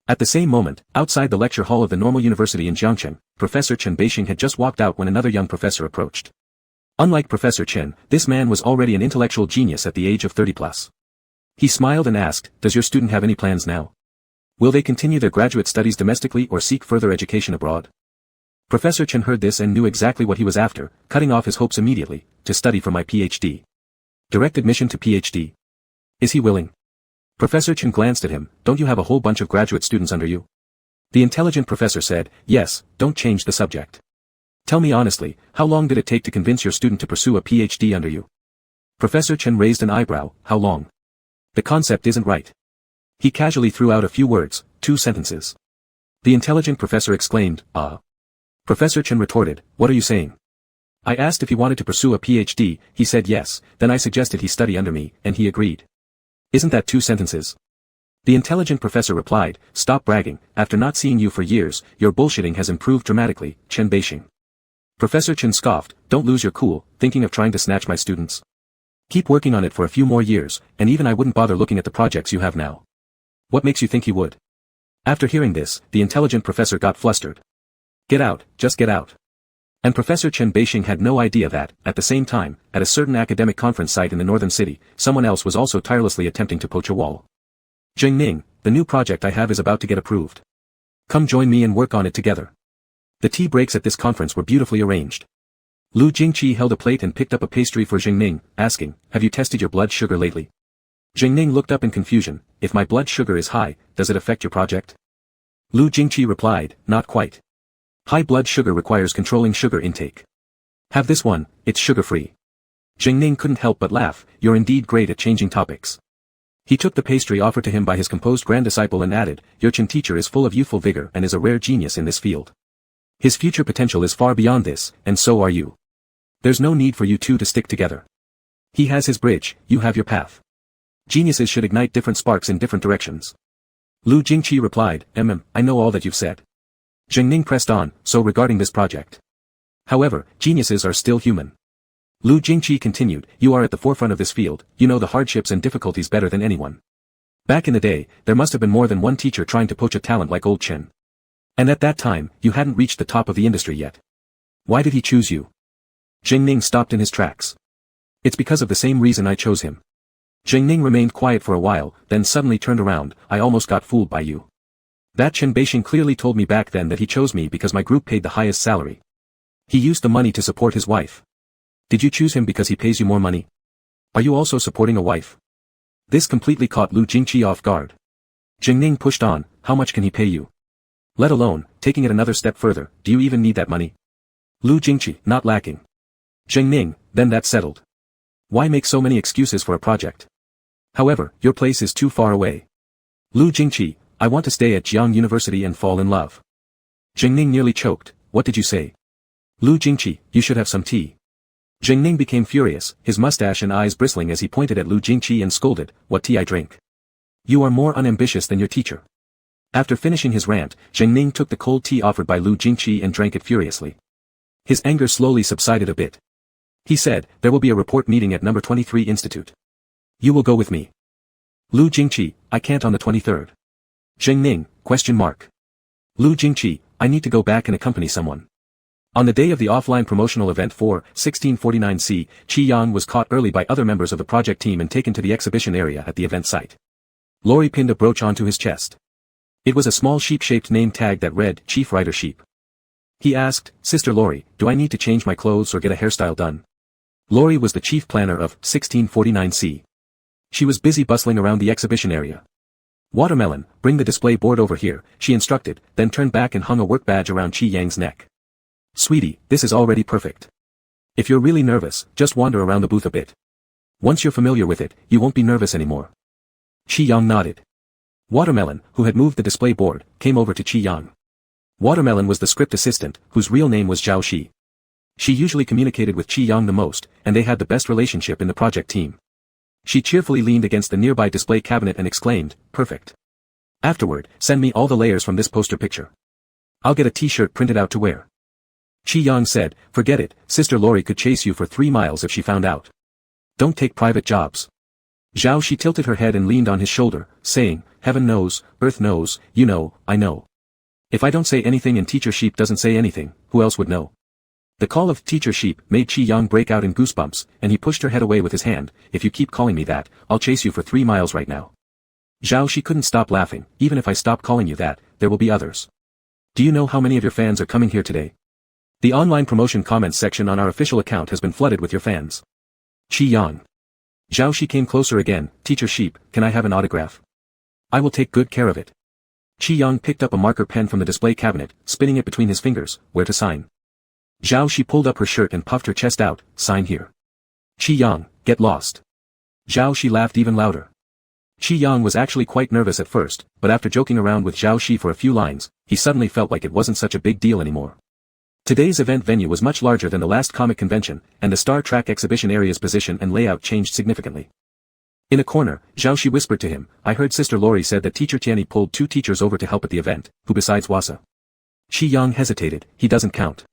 At the same moment, outside the lecture hall of the normal university in Jiangcheng, Professor Chen Beixing had just walked out when another young professor approached. Unlike Professor Chen, this man was already an intellectual genius at the age of 30+. He smiled and asked, does your student have any plans now? Will they continue their graduate studies domestically or seek further education abroad? Professor Chen heard this and knew exactly what he was after, cutting off his hopes immediately, to study for my PhD. Direct admission to PhD. Is he willing? Professor Chen glanced at him, don't you have a whole bunch of graduate students under you? The intelligent professor said, yes, don't change the subject. Tell me honestly, how long did it take to convince your student to pursue a PhD under you? Professor Chen raised an eyebrow, how long? The concept isn't right. He casually threw out a few words, 2 sentences. The intelligent professor exclaimed, "Ah." Professor Chen retorted, "What are you saying?" I asked if he wanted to pursue a PhD, he said yes, then I suggested he study under me, and he agreed. Isn't that 2 sentences? The intelligent professor replied, "Stop bragging, after not seeing you for years, your bullshitting has improved dramatically, Chen Beixing." Professor Chen scoffed, "Don't lose your cool, thinking of trying to snatch my students. Keep working on it for a few more years, and even I wouldn't bother looking at the projects you have now." What makes you think he would? After hearing this, the intelligent professor got flustered. Get out, just get out. And Professor Chen Beixing had no idea that, at the same time, at a certain academic conference site in the northern city, someone else was also tirelessly attempting to poach a wall. "Jiangning, the new project I have is about to get approved. Come join me and work on it together." The tea breaks at this conference were beautifully arranged. Lu Jingqi held a plate and picked up a pastry for Jiangning, asking, "Have you tested your blood sugar lately?" Jiangning looked up in confusion, "If my blood sugar is high, does it affect your project?" Lu Jingqi replied, "Not quite. High blood sugar requires controlling sugar intake. Have this one, it's sugar-free." Jiangning couldn't help but laugh, "You're indeed great at changing topics." He took the pastry offered to him by his composed grand disciple and added, "Your Chen teacher is full of youthful vigor and is a rare genius in this field. His future potential is far beyond this, and so are you. There's no need for you two to stick together. He has his bridge, you have your path. Geniuses should ignite different sparks in different directions." Lu Jingqi replied, I know all that you've said." Jiangning pressed on, "So regarding this project. However, geniuses are still human." Lu Jingqi continued, "You are at the forefront of this field, you know the hardships and difficulties better than anyone. Back in the day, there must have been more than one teacher trying to poach a talent like old Chen. And at that time, you hadn't reached the top of the industry yet. Why did he choose you?" Jiangning stopped in his tracks. "It's because of the same reason I chose him." Jiangning remained quiet for a while, then suddenly turned around, "I almost got fooled by you. That Chen Beixing clearly told me back then that he chose me because my group paid the highest salary. He used the money to support his wife. Did you choose him because he pays you more money? Are you also supporting a wife?" This completely caught Lu Jingqi off guard. Jiangning pushed on, "How much can he pay you? Let alone, taking it another step further, do you even need that money?" Lu Jingqi, "Not lacking." Jiangning, "Then that's settled. Why make so many excuses for a project? However, your place is too far away." Lu Jingqi, "I want to stay at Jiangcheng University and fall in love." Jiangning nearly choked, "What did you say?" Lu Jingqi, "You should have some tea." Jiangning became furious, his mustache and eyes bristling as he pointed at Lu Jingqi and scolded, "What tea I drink? You are more unambitious than your teacher." After finishing his rant, Jiangning took the cold tea offered by Lu Jingqi and drank it furiously. His anger slowly subsided a bit. He said, "There will be a report meeting at number 23 Institute. You will go with me." Lu Jingqi, "I can't on the 23rd. Jiangning, ? Lu Jingqi, "I need to go back and accompany someone." On the day of the offline promotional event for 1649C, Qi Yang was caught early by other members of the project team and taken to the exhibition area at the event site. Lori pinned a brooch onto his chest. It was a small sheep-shaped name tag that read, Chief Rider Sheep. He asked, "Sister Lori, do I need to change my clothes or get a hairstyle done?" Lori was the chief planner of 1649C. She was busy bustling around the exhibition area. "Watermelon, bring the display board over here," she instructed, then turned back and hung a work badge around Qi Yang's neck. "Sweetie, this is already perfect. If you're really nervous, just wander around the booth a bit. Once you're familiar with it, you won't be nervous anymore." Qi Yang nodded. Watermelon, who had moved the display board, came over to Qi Yang. Watermelon was the script assistant, whose real name was Zhao Shi. She usually communicated with Qi Yang the most, and they had the best relationship in the project team. She cheerfully leaned against the nearby display cabinet and exclaimed, "Perfect. Afterward, send me all the layers from this poster picture. I'll get a t-shirt printed out to wear." Qi Yang said, "Forget it, Sister Lori could chase you for 3 miles if she found out. Don't take private jobs." Zhao Shi tilted her head and leaned on his shoulder, saying, "Heaven knows, earth knows, you know, I know. If I don't say anything and Teacher Sheep doesn't say anything, who else would know?" The call of Teacher Sheep made Qi Yang break out in goosebumps, and he pushed her head away with his hand. "If you keep calling me that, I'll chase you for 3 miles right now." Zhao Shi couldn't stop laughing. "Even if I stop calling you that, there will be others. Do you know how many of your fans are coming here today? The online promotion comments section on our official account has been flooded with your fans." Qi Yang. Zhao Shi came closer again. "Teacher Sheep, can I have an autograph? I will take good care of it." Qi Yang picked up a marker pen from the display cabinet, spinning it between his fingers. "Where to sign?" Zhao Shi pulled up her shirt and puffed her chest out. "Sign here." Qi Yang, get lost. Zhao Shi laughed even louder. Qi Yang was actually quite nervous at first, but after joking around with Zhao Shi for a few lines, he suddenly felt like it wasn't such a big deal anymore. Today's event venue was much larger than the last comic convention, and the Star Trek exhibition area's position and layout changed significantly. In a corner, Zhao Shi whispered to him, "I heard Sister Lori said that Teacher Tianyi pulled 2 teachers over to help at the event, who besides Wasa?" Qi Yang hesitated, "He doesn't count."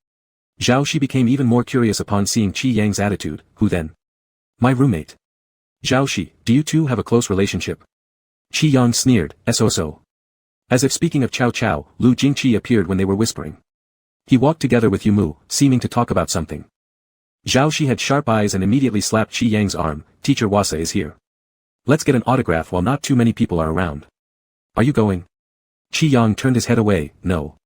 Zhao Shi became even more curious upon seeing Qi Yang's attitude. "Who then?" "My roommate." "Zhao Shi, do you two have a close relationship?" Qi Yang sneered, "So." As if speaking of Chow Chow, Lu Jingqi appeared when they were whispering. He walked together with Yumu, seeming to talk about something. Zhao Shi had sharp eyes and immediately slapped Qi Yang's arm. "Teacher Wasa is here. Let's get an autograph while not too many people are around." "Are you going?" Qi Yang turned his head away. "No."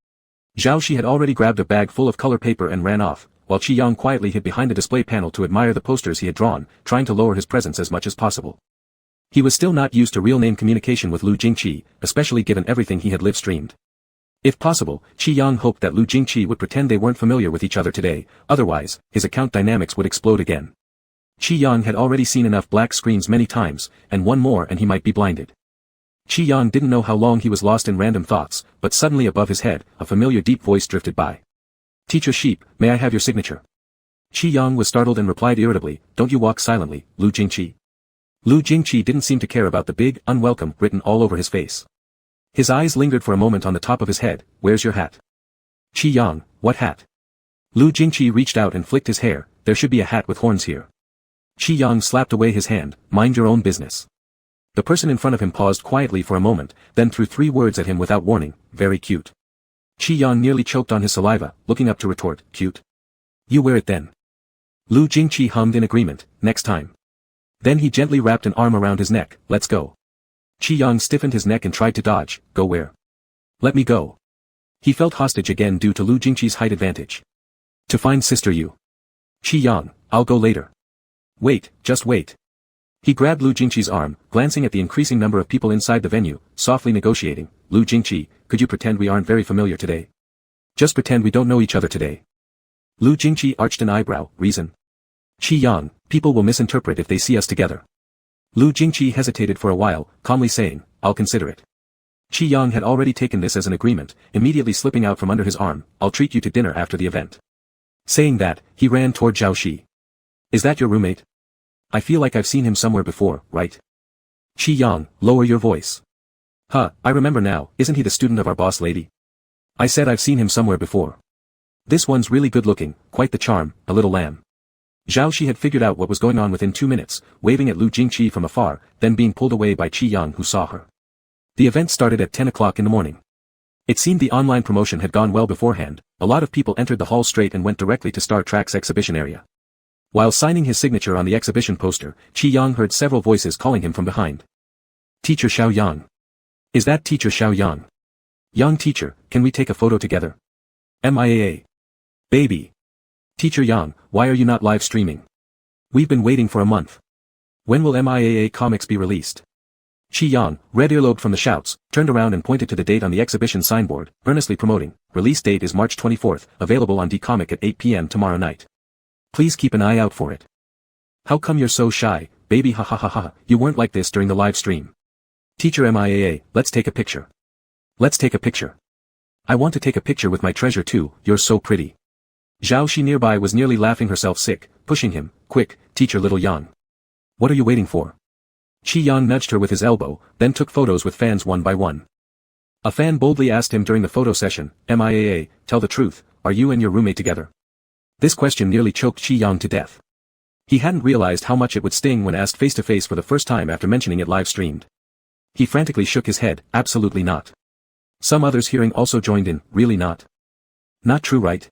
Zhao Shi had already grabbed a bag full of color paper and ran off, while Qi Yang quietly hid behind the display panel to admire the posters he had drawn, trying to lower his presence as much as possible. He was still not used to real-name communication with Lu Jingqi, especially given everything he had live-streamed. If possible, Qi Yang hoped that Lu Jingqi would pretend they weren't familiar with each other today, otherwise, his account dynamics would explode again. Qi Yang had already seen enough black screens many times, and one more and he might be blinded. Qi Yang didn't know how long he was lost in random thoughts, but suddenly above his head, a familiar deep voice drifted by. "Teacher Sheep, may I have your signature?" Qi Yang was startled and replied irritably, "Don't you walk silently, Lu Jingqi." Lu Jingqi didn't seem to care about the big, unwelcome written all over his face. His eyes lingered for a moment on the top of his head. "Where's your hat?" "Qi Yang, what hat?" Lu Jingqi reached out and flicked his hair. "There should be a hat with horns here." Qi Yang slapped away his hand. "Mind your own business." The person in front of him paused quietly for a moment, then threw 3 words at him without warning. "Very cute." Qi Yang nearly choked on his saliva, looking up to retort, "Cute? You wear it then." Lu Jingqi hummed in agreement, "Next time." Then he gently wrapped an arm around his neck. "Let's go." Qi Yang stiffened his neck and tried to dodge. "Go where?" "Let me go." He felt hostage again due to Lu Jingqi's height advantage. "To find Sister Yu." "Qi Yang, I'll go later." "Wait, just wait." He grabbed Lu Jingqi's arm, glancing at the increasing number of people inside the venue, softly negotiating. "Lu Jingqi, could you pretend we aren't very familiar today? Just pretend we don't know each other today." Lu Jingqi arched an eyebrow. "Reason?" "Qi Yang, people will misinterpret if they see us together." Lu Jingqi hesitated for a while, calmly saying, "I'll consider it." Qi Yang had already taken this as an agreement, immediately slipping out from under his arm. "I'll treat you to dinner after the event." Saying that, he ran toward Zhao Shi. "Is that your roommate? I feel like I've seen him somewhere before, right?" "Qi Yang, lower your voice." "Huh, I remember now, isn't he the student of our boss lady?" "I said I've seen him somewhere before. This one's really good looking, quite the charm, a little lamb." Zhao Shi had figured out what was going on within 2 minutes, waving at Lu Jingqi from afar, then being pulled away by Qi Yang who saw her. The event started at 10 o'clock in the morning. It seemed the online promotion had gone well beforehand. A lot of people entered the hall straight and went directly to Star Trek's exhibition area. While signing his signature on the exhibition poster, Qi Yang heard several voices calling him from behind. "Teacher Xiao Yang. Is that Teacher Xiao Yang? Young teacher, can we take a photo together? MIAA. Baby. Teacher Yang, why are you not live streaming? We've been waiting for a month. When will MIAA comics be released?" Qi Yang, red earlobed from the shouts, turned around and pointed to the date on the exhibition signboard, earnestly promoting. "Release date is March 24th, available on D-Comic at 8 p.m. tomorrow night. Please keep an eye out for it." "How come you're so shy, baby? Ha ha ha ha, you weren't like this during the live stream." "Teacher MIAA, let's take a picture. Let's take a picture. I want to take a picture with my treasure too, you're so pretty." Zhao Shi nearby was nearly laughing herself sick, pushing him. "Quick, teacher little Yang. What are you waiting for?" Qi Yang nudged her with his elbow, then took photos with fans one by one. A fan boldly asked him during the photo session, "MIAA, tell the truth, are you and your roommate together?" This question nearly choked Qi Yang to death. He hadn't realized how much it would sting when asked face-to-face for the first time after mentioning it live-streamed. He frantically shook his head. "Absolutely not." Some others hearing also joined in. "Really not? Not true, right?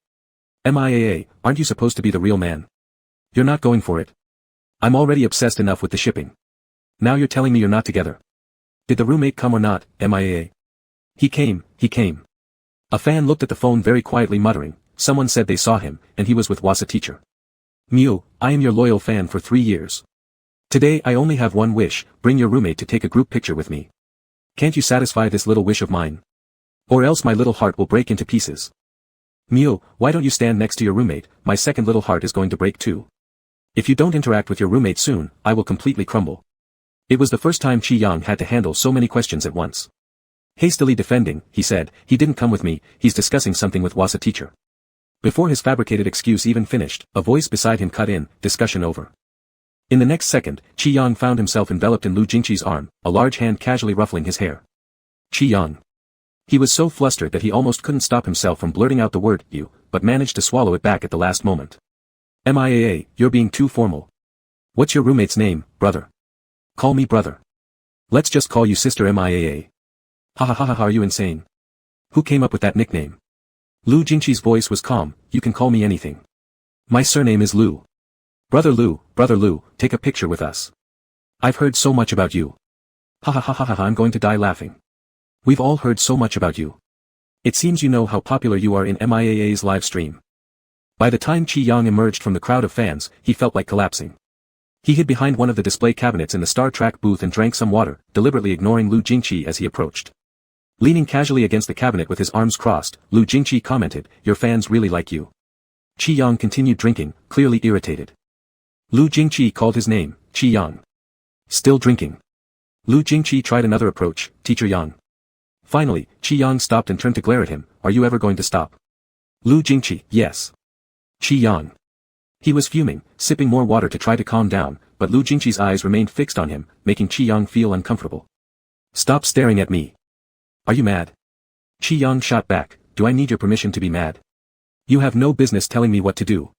MIAA, aren't you supposed to be the real man? You're not going for it? I'm already obsessed enough with the shipping. Now you're telling me you're not together. Did the roommate come or not, MIAA?" He came. A fan looked at the phone very quietly muttering. Someone said they saw him, and he was with Wasa teacher. "Mew, I am your loyal fan for 3 years. Today I only have one wish, bring your roommate to take a group picture with me. Can't you satisfy this little wish of mine? Or else my little heart will break into pieces. Mew, why don't you stand next to your roommate, my second little heart is going to break too. If you don't interact with your roommate soon, I will completely crumble." It was the first time Qi Yang had to handle so many questions at once. Hastily defending, he said, he didn't come with me, he's discussing something with Wasa teacher. Before his fabricated excuse even finished, a voice beside him cut in, discussion over. In the next second, Qi Yang found himself enveloped in Lu Jingqi's arm, a large hand casually ruffling his hair. Qi Yang. He was so flustered that he almost couldn't stop himself from blurting out the word, you, but managed to swallow it back at the last moment. MIAA, you're being too formal. What's your roommate's name, brother? Call me brother. Let's just call you sister MIAA. Ha ha ha ha, are you insane? Who came up with that nickname? Lu Jingqi's voice was calm, you can call me anything. My surname is Lu. Brother Lu, take a picture with us. I've heard so much about you. Ha ha ha ha ha, I'm going to die laughing. We've all heard so much about you. It seems you know how popular you are in MIAA's live stream. By the time Qi Yang emerged from the crowd of fans, he felt like collapsing. He hid behind one of the display cabinets in the Star Trek booth and drank some water, deliberately ignoring Lu Jingqi as he approached. Leaning casually against the cabinet with his arms crossed, Lu Jingqi commented, your fans really like you. Qi Yang continued drinking, clearly irritated. Lu Jingqi called his name, Qi Yang. Still drinking. Lu Jingqi tried another approach, Teacher Yang. Finally, Qi Yang stopped and turned to glare at him, are you ever going to stop? Lu Jingqi, yes. Qi Yang. He was fuming, sipping more water to try to calm down, but Lu Jingqi's eyes remained fixed on him, making Qi Yang feel uncomfortable. Stop staring at me. Are you mad? Qi Yang shot back, do I need your permission to be mad? You have no business telling me what to do.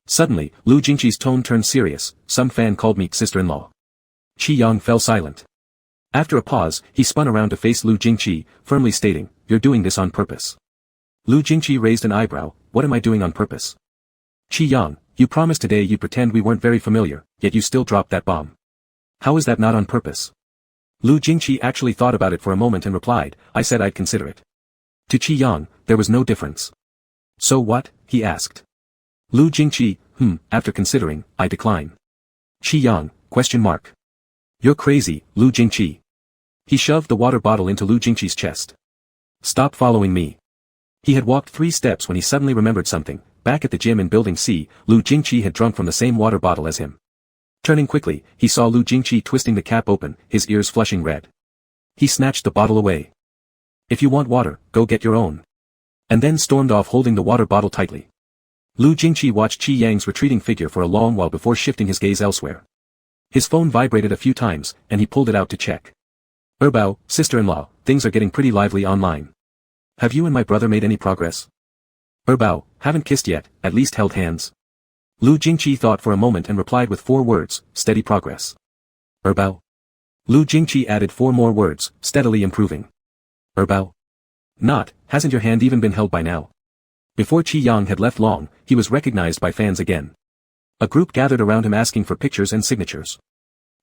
Suddenly, Lu Jingqi's tone turned serious, some fan called me sister-in-law. Qi Yang fell silent. After a pause, he spun around to face Lu Jingqi, firmly stating, you're doing this on purpose. Lu Jingqi raised an eyebrow, what am I doing on purpose? Qi Yang, you promised today you'd pretend we weren't very familiar, yet you still dropped that bomb. How is that not on purpose? Lu Jingqi actually thought about it for a moment and replied, I said I'd consider it. To Qi Yang, there was no difference. So what? He asked. Lu Jingqi, after considering, I decline. Qi Yang, question mark. You're crazy, Lu Jingqi. He shoved the water bottle into Lu Jingqi's chest. Stop following me. He had walked 3 steps when he suddenly remembered something. Back at the gym in Building C, Lu Jingqi had drunk from the same water bottle as him. Turning quickly, he saw Lu Jingqi twisting the cap open, his ears flushing red. He snatched the bottle away. If you want water, go get your own. And then stormed off holding the water bottle tightly. Lu Jingqi watched Qi Yang's retreating figure for a long while before shifting his gaze elsewhere. His phone vibrated a few times, and he pulled it out to check. Erbao, sister-in-law, things are getting pretty lively online. Have you and my brother made any progress? Erbao, haven't kissed yet, at least held hands. Lu Jingqi thought for a moment and replied with 4 words, steady progress. Erbao. Lu Jingqi added 4 more words, steadily improving. Erbao. Not, hasn't your hand even been held by now? Before Qi Yang had left long, he was recognized by fans again. A group gathered around him asking for pictures and signatures.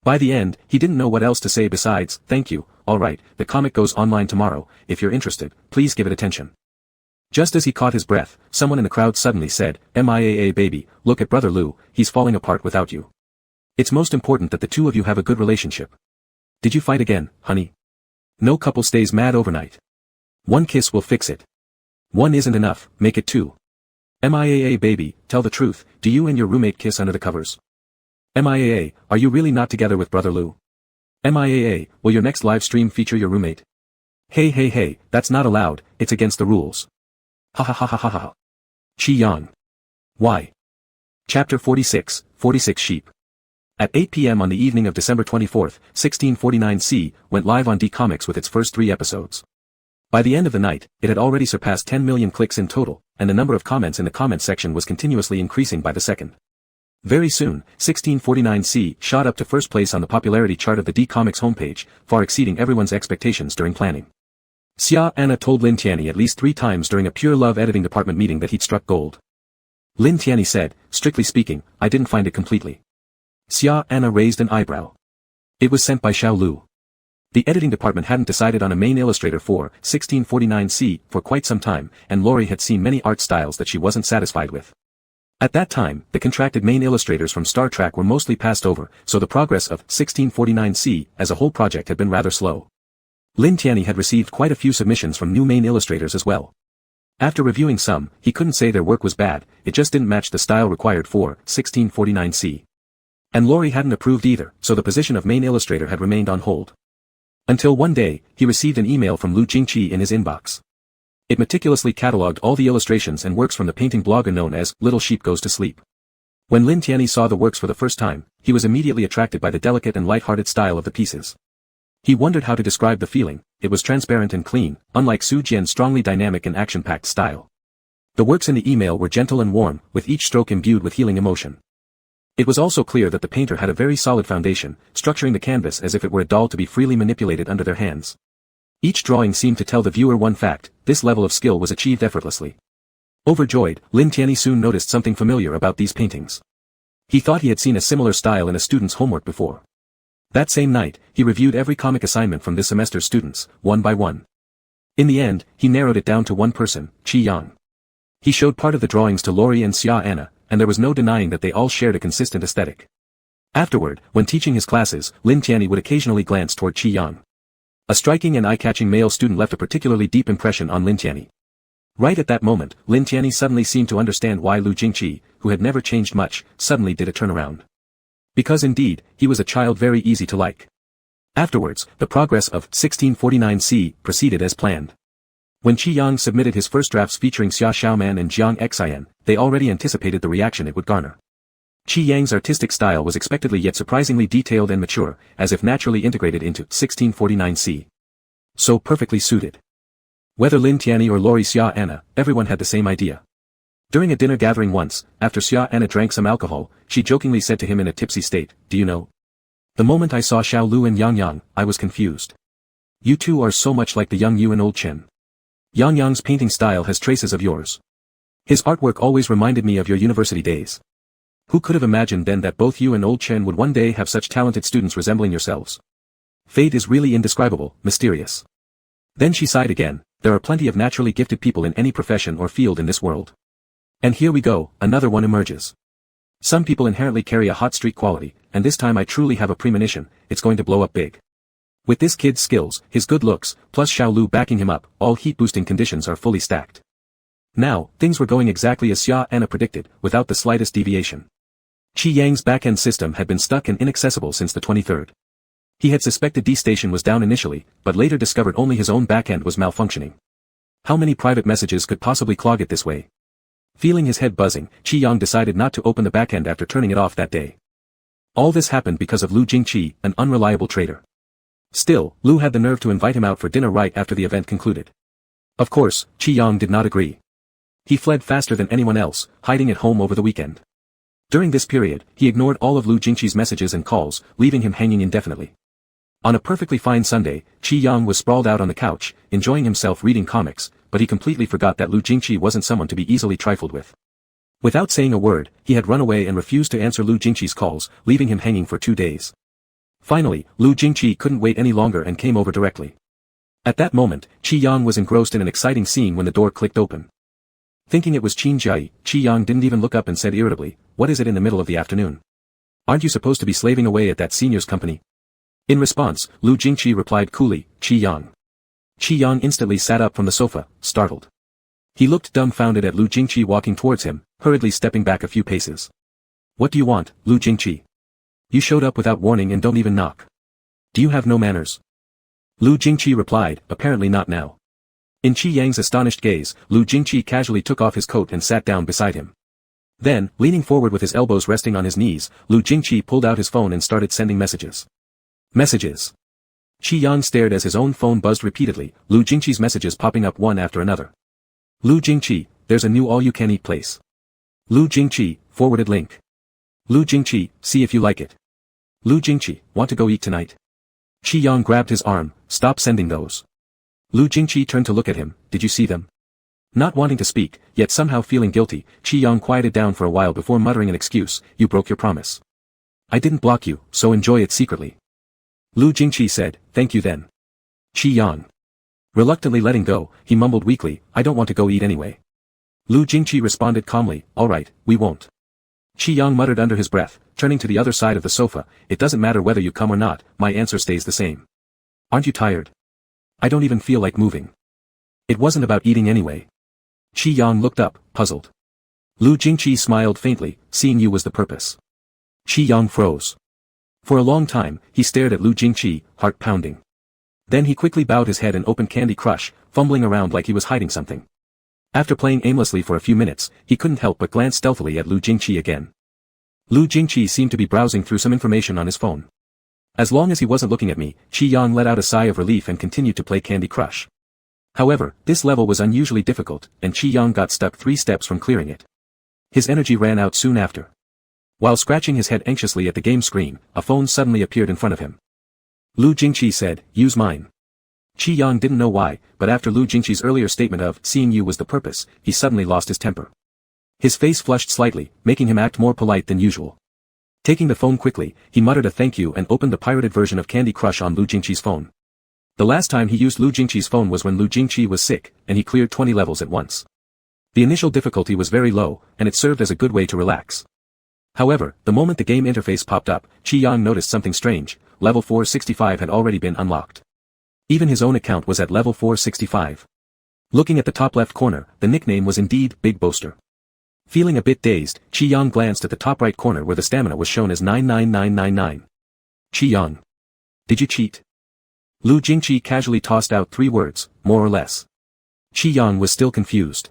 By the end, he didn't know what else to say besides, thank you, alright, the comic goes online tomorrow, if you're interested, please give it attention. Just as he caught his breath, someone in the crowd suddenly said, MIAA baby, look at brother Lu, he's falling apart without you. It's most important that the two of you have a good relationship. Did you fight again, honey? No couple stays mad overnight. 1 kiss will fix it. 1 isn't enough, make it 2. MIAA baby, tell the truth, do you and your roommate kiss under the covers? MIAA, are you really not together with brother Lu? MIAA, will your next live stream feature your roommate? Hey, that's not allowed, it's against the rules. Ha ha ha ha ha ha. Qi Yang. Why? Chapter 46, 46 Sheep. At 8 p.m. on the evening of December 24, 1649 C, went live on D Comics with its first 3 episodes. By the end of the night, it had already surpassed 10 million clicks in total, and the number of comments in the comments section was continuously increasing by the second. Very soon, 1649 C shot up to first place on the popularity chart of the D Comics homepage, far exceeding everyone's expectations during planning. Xia Anna told Lin Tianyi at least 3 times during a Pure Love editing department meeting that he'd struck gold. Lin Tianyi said, strictly speaking, I didn't find it completely. Xia Anna raised an eyebrow. It was sent by Xiao Lu. The editing department hadn't decided on a main illustrator for 1649 C for quite some time, and Lori had seen many art styles that she wasn't satisfied with. At that time, the contracted main illustrators from Star Trek were mostly passed over, so the progress of 1649 C as a whole project had been rather slow. Lin Tianyi had received quite a few submissions from new main illustrators as well. After reviewing some, he couldn't say their work was bad, it just didn't match the style required for 1649 C. And Lori hadn't approved either, so the position of main illustrator had remained on hold. Until one day, he received an email from Lu Jingqi in his inbox. It meticulously catalogued all the illustrations and works from the painting blogger known as Little Sheep Goes to Sleep. When Lin Tianyi saw the works for the first time, he was immediately attracted by the delicate and light-hearted style of the pieces. He wondered how to describe the feeling. It was transparent and clean, unlike Su Jian's strongly dynamic and action-packed style. The works in the email were gentle and warm, with each stroke imbued with healing emotion. It was also clear that the painter had a very solid foundation, structuring the canvas as if it were a doll to be freely manipulated under their hands. Each drawing seemed to tell the viewer one fact: this level of skill was achieved effortlessly. Overjoyed, Lin Tianyi soon noticed something familiar about these paintings. He thought he had seen a similar style in a student's homework before. That same night, he reviewed every comic assignment from this semester's students, one by one. In the end, he narrowed it down to one person, Qi Yang. He showed part of the drawings to Lori and Xia Anna, and there was no denying that they all shared a consistent aesthetic. Afterward, when teaching his classes, Lin Tianyi would occasionally glance toward Qi Yang. A striking and eye-catching male student left a particularly deep impression on Lin Tianyi. Right at that moment, Lin Tianyi suddenly seemed to understand why Lu Jingqi, who had never changed much, suddenly did a turnaround. Because indeed, he was a child very easy to like. Afterwards, the progress of 1649C proceeded as planned. When Qi Yang submitted his first drafts featuring Xia Xiaoman and Jiang Xian, they already anticipated the reaction it would garner. Qi Yang's artistic style was expectedly yet surprisingly detailed and mature, as if naturally integrated into 1649C. So perfectly suited. Whether Lin Tianyi or Lori Xia Anna, everyone had the same idea. During a dinner gathering once, after Xia Anna drank some alcohol, she jokingly said to him in a tipsy state, "Do you know? The moment I saw Xiao Lu and Yang Yang, I was confused. You two are so much like the young you and old Chen. Yang Yang's painting style has traces of yours. His artwork always reminded me of your university days. Who could have imagined then that both you and old Chen would one day have such talented students resembling yourselves? Fate is really indescribable, mysterious." Then she sighed again. There are plenty of naturally gifted people in any profession or field in this world. And here we go, another one emerges. Some people inherently carry a hot streak quality, and this time I truly have a premonition, it's going to blow up big. With this kid's skills, his good looks, plus Xiao Lu backing him up, all heat-boosting conditions are fully stacked. Now, things were going exactly as Xia Anna predicted, without the slightest deviation. Qi Yang's back-end system had been stuck and inaccessible since the 23rd. He had suspected D-Station was down initially, but later discovered only his own back-end was malfunctioning. How many private messages could possibly clog it this way? Feeling his head buzzing, Qi Yang decided not to open the back-end after turning it off that day. All this happened because of Lu Jingqi, an unreliable traitor. Still, Lu had the nerve to invite him out for dinner right after the event concluded. Of course, Qi Yang did not agree. He fled faster than anyone else, hiding at home over the weekend. During this period, he ignored all of Lu Jingqi's messages and calls, leaving him hanging indefinitely. On a perfectly fine Sunday, Qi Yang was sprawled out on the couch, enjoying himself reading comics, but he completely forgot that Lu Jingqi wasn't someone to be easily trifled with. Without saying a word, he had run away and refused to answer Lu Jingqi's calls, leaving him hanging for 2 days. Finally, Lu Jingqi couldn't wait any longer and came over directly. At that moment, Qi Yang was engrossed in an exciting scene when the door clicked open. Thinking it was Qin Jiai, Qi Yang didn't even look up and said irritably, "What is it in the middle of the afternoon? Aren't you supposed to be slaving away at that senior's company?" In response, Lu Jingqi replied coolly, "Qi Yang." Qi Yang instantly sat up from the sofa, startled. He looked dumbfounded at Lu Jingqi walking towards him, hurriedly stepping back a few paces. "What do you want, Lu Jingqi? You showed up without warning and don't even knock. Do you have no manners?" Lu Jingqi replied, apparently not now. In Qi Yang's astonished gaze, Lu Jingqi casually took off his coat and sat down beside him. Then, leaning forward with his elbows resting on his knees, Lu Jingqi pulled out his phone and started sending messages. Messages. Qi Yang stared as his own phone buzzed repeatedly, Lu Jingqi's messages popping up one after another. "Lu Jingqi, there's a new all-you-can-eat place. Lu Jingqi, forwarded link. Lu Jingqi, see if you like it. Lu Jingqi, want to go eat tonight?" Qi Yang grabbed his arm, "Stop sending those." Lu Jingqi turned to look at him, "Did you see them?" Not wanting to speak, yet somehow feeling guilty, Qi Yang quieted down for a while before muttering an excuse, "You broke your promise. I didn't block you, so enjoy it secretly." Lu Jingqi said, "Thank you then." Qi Yang. Reluctantly letting go, he mumbled weakly, "I don't want to go eat anyway." Lu Jingqi responded calmly, "All right, we won't." Qi Yang muttered under his breath, turning to the other side of the sofa, "It doesn't matter whether you come or not, my answer stays the same. Aren't you tired? I don't even feel like moving." "It wasn't about eating anyway." Qi Yang looked up, puzzled. Lu Jingqi smiled faintly, "Seeing you was the purpose." Qi Yang froze. For a long time, he stared at Lu Jingqi, heart pounding. Then he quickly bowed his head and opened Candy Crush, fumbling around like he was hiding something. After playing aimlessly for a few minutes, he couldn't help but glance stealthily at Lu Jingqi again. Lu Jingqi seemed to be browsing through some information on his phone. As long as he wasn't looking at me, Qi Yang let out a sigh of relief and continued to play Candy Crush. However, this level was unusually difficult, and Qi Yang got stuck 3 steps from clearing it. His energy ran out soon after. While scratching his head anxiously at the game screen, a phone suddenly appeared in front of him. Lu Jingqi said, "Use mine." Qi Yang didn't know why, but after Lu Jingqi's earlier statement of seeing you was the purpose, he suddenly lost his temper. His face flushed slightly, making him act more polite than usual. Taking the phone quickly, he muttered a thank you and opened the pirated version of Candy Crush on Lu Jingqi's phone. The last time he used Lu Jingqi's phone was when Lu Jingqi was sick, and he cleared 20 levels at once. The initial difficulty was very low, and it served as a good way to relax. However, the moment the game interface popped up, Qi Yang noticed something strange. Level 465 had already been unlocked. Even his own account was at level 465. Looking at the top left corner, the nickname was indeed Big Boaster. Feeling a bit dazed, Qi Yang glanced at the top right corner where the stamina was shown as 99999. Qi Yang. Did you cheat? Lu Jingqi casually tossed out 3 words, more or less. Qi Yang was still confused.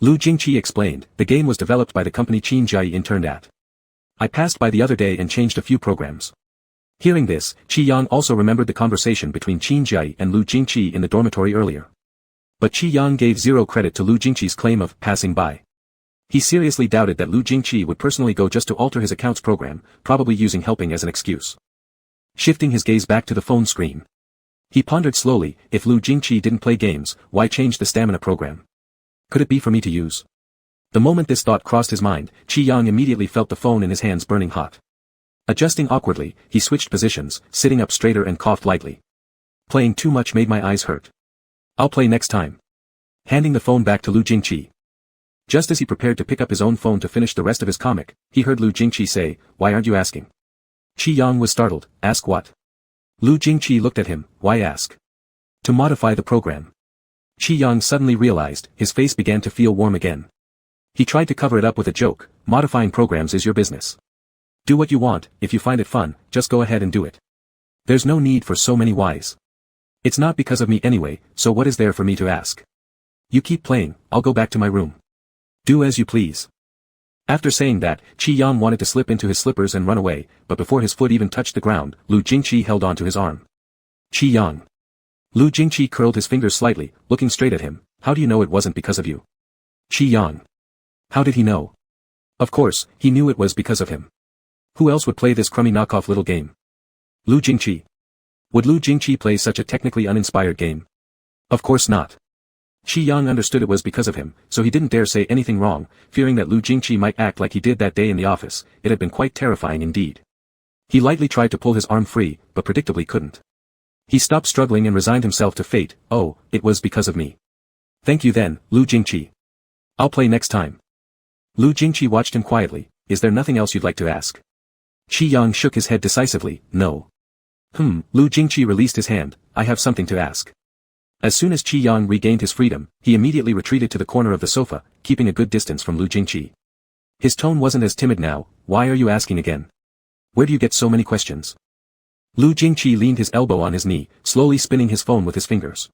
Lu Jingqi explained, the game was developed by the company Qinjiai interned at. I passed by the other day and changed a few programs. Hearing this, Qi Yang also remembered the conversation between Qinjiai and Lu Jingqi in the dormitory earlier. But Qi Yang gave 0 credit to Lu Jingqi's claim of passing by. He seriously doubted that Lu Jingqi would personally go just to alter his account's program, probably using helping as an excuse. Shifting his gaze back to the phone screen. He pondered slowly, if Lu Jingqi didn't play games, why change the stamina program? Could it be for me to use? The moment this thought crossed his mind, Qi Yang immediately felt the phone in his hands burning hot. Adjusting awkwardly, he switched positions, sitting up straighter and coughed lightly. Playing too much made my eyes hurt. I'll play next time. Handing the phone back to Lu Jingqi. Just as he prepared to pick up his own phone to finish the rest of his comic, he heard Lu Jingqi say, "Why aren't you asking?" Qi Yang was startled. "Ask what?" Lu Jingqi looked at him. "Why ask?" "To modify the program." Qi Yang suddenly realized, his face began to feel warm again. He tried to cover it up with a joke, "Modifying programs is your business. Do what you want, if you find it fun, just go ahead and do it. There's no need for so many whys. It's not because of me anyway, so what is there for me to ask? You keep playing, I'll go back to my room. Do as you please." After saying that, Qi Yang wanted to slip into his slippers and run away, but before his foot even touched the ground, Lu Jingqi held onto his arm. "Qi Yang." Lu Jingqi curled his fingers slightly, looking straight at him. "How do you know it wasn't because of you?" Qi Yang. How did he know? Of course, he knew it was because of him. Who else would play this crummy knockoff little game? Lu Jingqi. Would Lu Jingqi play such a technically uninspired game? Of course not. Qi Yang understood it was because of him, so he didn't dare say anything wrong, fearing that Lu Jingqi might act like he did that day in the office. It had been quite terrifying indeed. He lightly tried to pull his arm free, but predictably couldn't. He stopped struggling and resigned himself to fate. "Oh, it was because of me. Thank you then, Lu Jingqi. I'll play next time." Lu Jingqi watched him quietly. "Is there nothing else you'd like to ask?" Qi Yang shook his head decisively. "No." Lu Jingqi released his hand. "I have something to ask." As soon as Qi Yang regained his freedom, he immediately retreated to the corner of the sofa, keeping a good distance from Lu Jingqi. His tone wasn't as timid now. "Why are you asking again? Where do you get so many questions?" Lu Jingqi leaned his elbow on his knee, slowly spinning his phone with his fingers.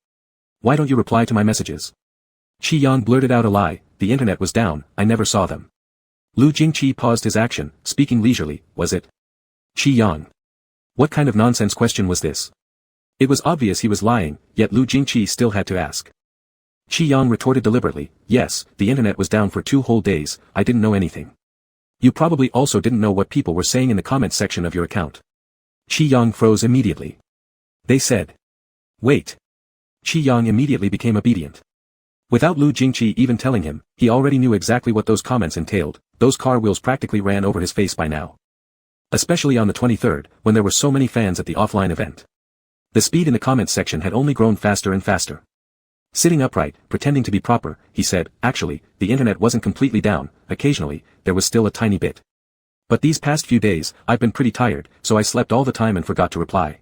"Why don't you reply to my messages?" Qi Yang blurted out a lie. "The internet was down, I never saw them." Lu Jingqi paused his action, speaking leisurely. "Was it?" Qi Yang. What kind of nonsense question was this? It was obvious he was lying, yet Lu Jingqi still had to ask. Qi Yang retorted deliberately. "Yes, the internet was down for 2 whole days, I didn't know anything. You probably also didn't know what people were saying in the comments section of your account." Qi Yang froze immediately. "They said." "Wait." Qi Yang immediately became obedient. Without Lu Jingqi even telling him, he already knew exactly what those comments entailed. Those car wheels practically ran over his face by now. Especially on the 23rd, when there were so many fans at the offline event. The speed in the comments section had only grown faster and faster. Sitting upright, pretending to be proper, he said, "Actually, the internet wasn't completely down, occasionally, there was still a tiny bit. But these past few days, I've been pretty tired, so I slept all the time and forgot to reply.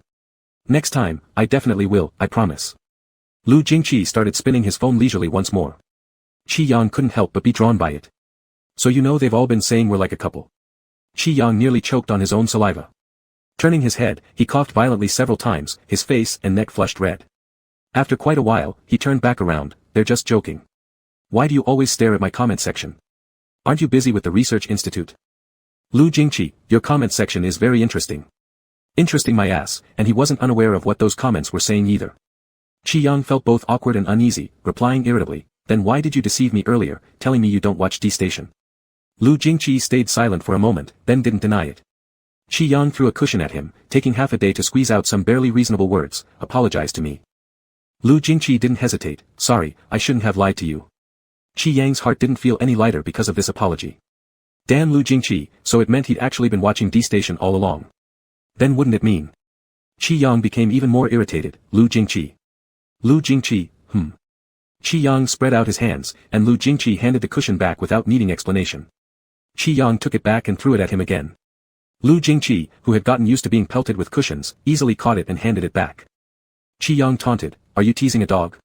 Next time, I definitely will, I promise." Lu Jingqi started spinning his phone leisurely once more. Qi Yang couldn't help but be drawn by it. "So you know they've all been saying we're like a couple." Qi Yang nearly choked on his own saliva. Turning his head, he coughed violently several times, his face and neck flushed red. After quite a while, he turned back around. They're just joking. Why do you always stare at my comment section? Aren't you busy with the research institute? Lu Jingqi, your comment section is very interesting. Interesting my ass, and he wasn't unaware of what those comments were saying either. Qi Yang felt both awkward and uneasy, replying irritably, then why did you deceive me earlier, telling me you don't watch D-Station? Lu Jingqi stayed silent for a moment, then didn't deny it. Qi Yang threw a cushion at him, taking half a day to squeeze out some barely reasonable words, apologize to me. Lu Jingqi didn't hesitate, sorry, I shouldn't have lied to you. Qi Yang's heart didn't feel any lighter because of this apology. Damn Lu Jingqi, so it meant he'd actually been watching D-Station all along. Then wouldn't it mean? Qi Yang became even more irritated, Lu Jingqi. Lu Jingqi, Qi Yang spread out his hands, and Lu Jingqi handed the cushion back without needing explanation. Qi Yang took it back and threw it at him again. Lu Jingqi, who had gotten used to being pelted with cushions, easily caught it and handed it back. Qi Yang taunted, are you teasing a dog?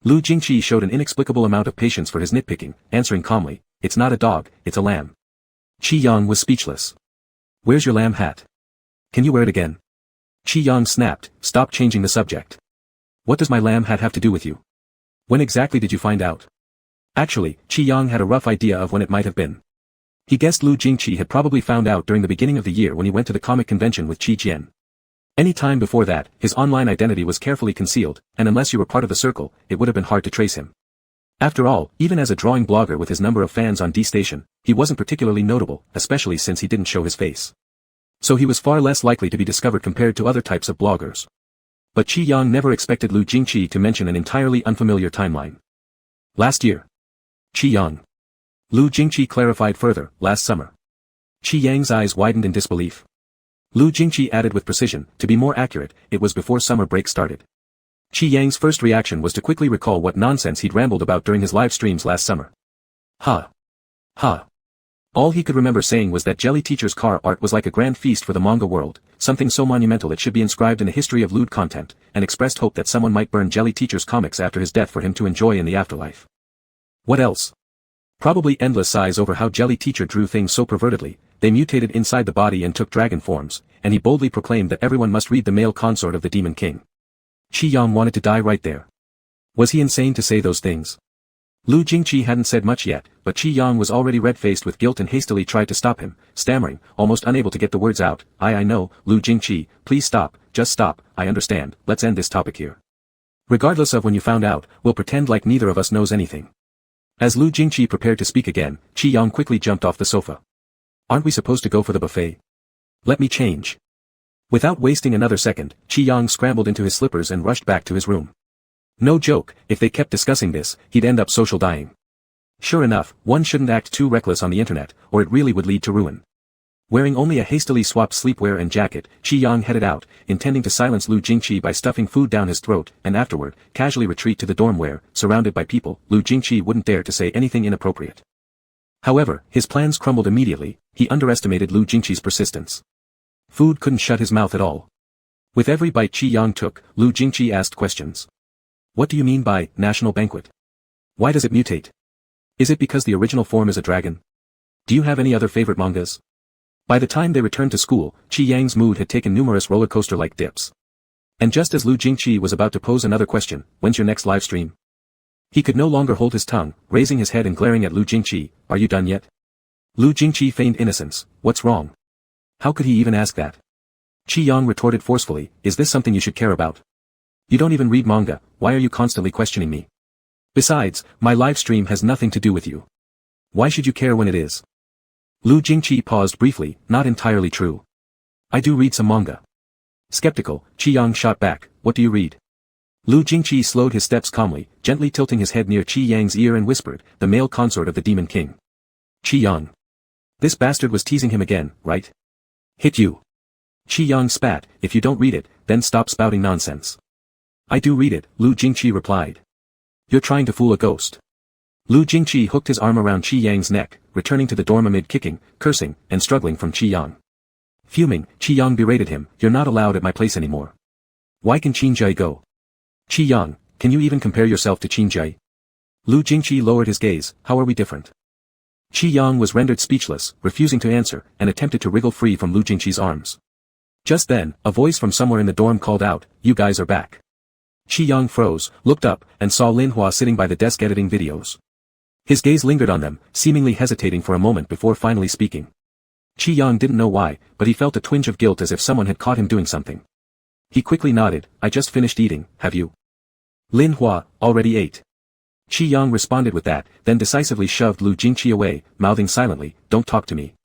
Lu Jingqi showed an inexplicable amount of patience for his nitpicking, answering calmly, it's not a dog, it's a lamb. Qi Yang was speechless. Where's your lamb hat? Can you wear it again? Qi Yang snapped, stop changing the subject. What does my lamb hat have to do with you? When exactly did you find out? Actually, Qi Yang had a rough idea of when it might have been. He guessed Lu Jingqi had probably found out during the beginning of the year when he went to the comic convention with Qi Jian. Any time before that, his online identity was carefully concealed, and unless you were part of the circle, it would have been hard to trace him. After all, even as a drawing blogger with his number of fans on D-Station, he wasn't particularly notable, especially since he didn't show his face. So he was far less likely to be discovered compared to other types of bloggers. But Qi Yang never expected Lu Jingqi to mention an entirely unfamiliar timeline. Last year. Qi Yang. Lu Jingqi clarified further, last summer. Qi Yang's eyes widened in disbelief. Lu Jingqi added with precision, to be more accurate, it was before summer break started. Qi Yang's first reaction was to quickly recall what nonsense he'd rambled about during his live streams last summer. Ha. All he could remember saying was that Jelly Teacher's car art was like a grand feast for the manga world, something so monumental it should be inscribed in the history of lewd content, and expressed hope that someone might burn Jelly Teacher's comics after his death for him to enjoy in the afterlife. What else? Probably endless sighs over how Jelly Teacher drew things so pervertedly, they mutated inside the body and took dragon forms, and he boldly proclaimed that everyone must read the male consort of the Demon King. Qi Yang wanted to die right there. Was he insane to say those things? Lu Jingqi hadn't said much yet, but Qi Yang was already red-faced with guilt and hastily tried to stop him, stammering, almost unable to get the words out, I know, Lu Jingqi, please stop, just stop, I understand, let's end this topic here. Regardless of when you found out, we'll pretend like neither of us knows anything. As Lu Jingqi prepared to speak again, Qi Yang quickly jumped off the sofa. Aren't we supposed to go for the buffet? Let me change. Without wasting another second, Qi Yang scrambled into his slippers and rushed back to his room. No joke, if they kept discussing this, he'd end up social dying. Sure enough, one shouldn't act too reckless on the internet, or it really would lead to ruin. Wearing only a hastily swapped sleepwear and jacket, Qi Yang headed out, intending to silence Lu Jingqi by stuffing food down his throat, and afterward, casually retreat to the dorm where, surrounded by people, Lu Jingqi wouldn't dare to say anything inappropriate. However, his plans crumbled immediately. He underestimated Lu Jingqi's persistence. Food couldn't shut his mouth at all. With every bite Qi Yang took, Lu Jingqi asked questions. What do you mean by national banquet? Why does it mutate? Is it because the original form is a dragon? Do you have any other favorite mangas? By the time they returned to school, Qi Yang's mood had taken numerous roller coaster-like dips. And just as Lu Jingqi was about to pose another question, when's your next live stream? He could no longer hold his tongue, raising his head and glaring at Lu Jingqi, are you done yet? Lu Jingqi feigned innocence, what's wrong? How could he even ask that? Qi Yang retorted forcefully, is this something you should care about? You don't even read manga, why are you constantly questioning me? Besides, my live stream has nothing to do with you. Why should you care when it is? Lu Jingqi paused briefly, not entirely true. I do read some manga. Skeptical, Qi Yang shot back, what do you read? Lu Jingqi slowed his steps calmly, gently tilting his head near Qi Yang's ear and whispered, the male consort of the Demon King. Qi Yang. This bastard was teasing him again, right? Hit you. Qi Yang spat, if you don't read it, then stop spouting nonsense. I do read it, Lu Jingqi replied. You're trying to fool a ghost. Lu Jingqi hooked his arm around Qi Yang's neck, returning to the dorm amid kicking, cursing, and struggling from Qi Yang. Fuming, Qi Yang berated him, you're not allowed at my place anymore. Why can Qinjai go? Qi Yang, can you even compare yourself to Qinjai? Lu Jingqi lowered his gaze, how are we different? Qi Yang was rendered speechless, refusing to answer, and attempted to wriggle free from Lu Jingqi's arms. Just then, a voice from somewhere in the dorm called out, "You guys are back." Qi Yang froze, looked up, and saw Lin Hua sitting by the desk editing videos. His gaze lingered on them, seemingly hesitating for a moment before finally speaking. Qi Yang didn't know why, but he felt a twinge of guilt as if someone had caught him doing something. He quickly nodded, "I just finished eating, have you?" Lin Hua, already ate. Qi Yang responded with that, then decisively shoved Lu Jingqi away, mouthing silently, "Don't talk to me."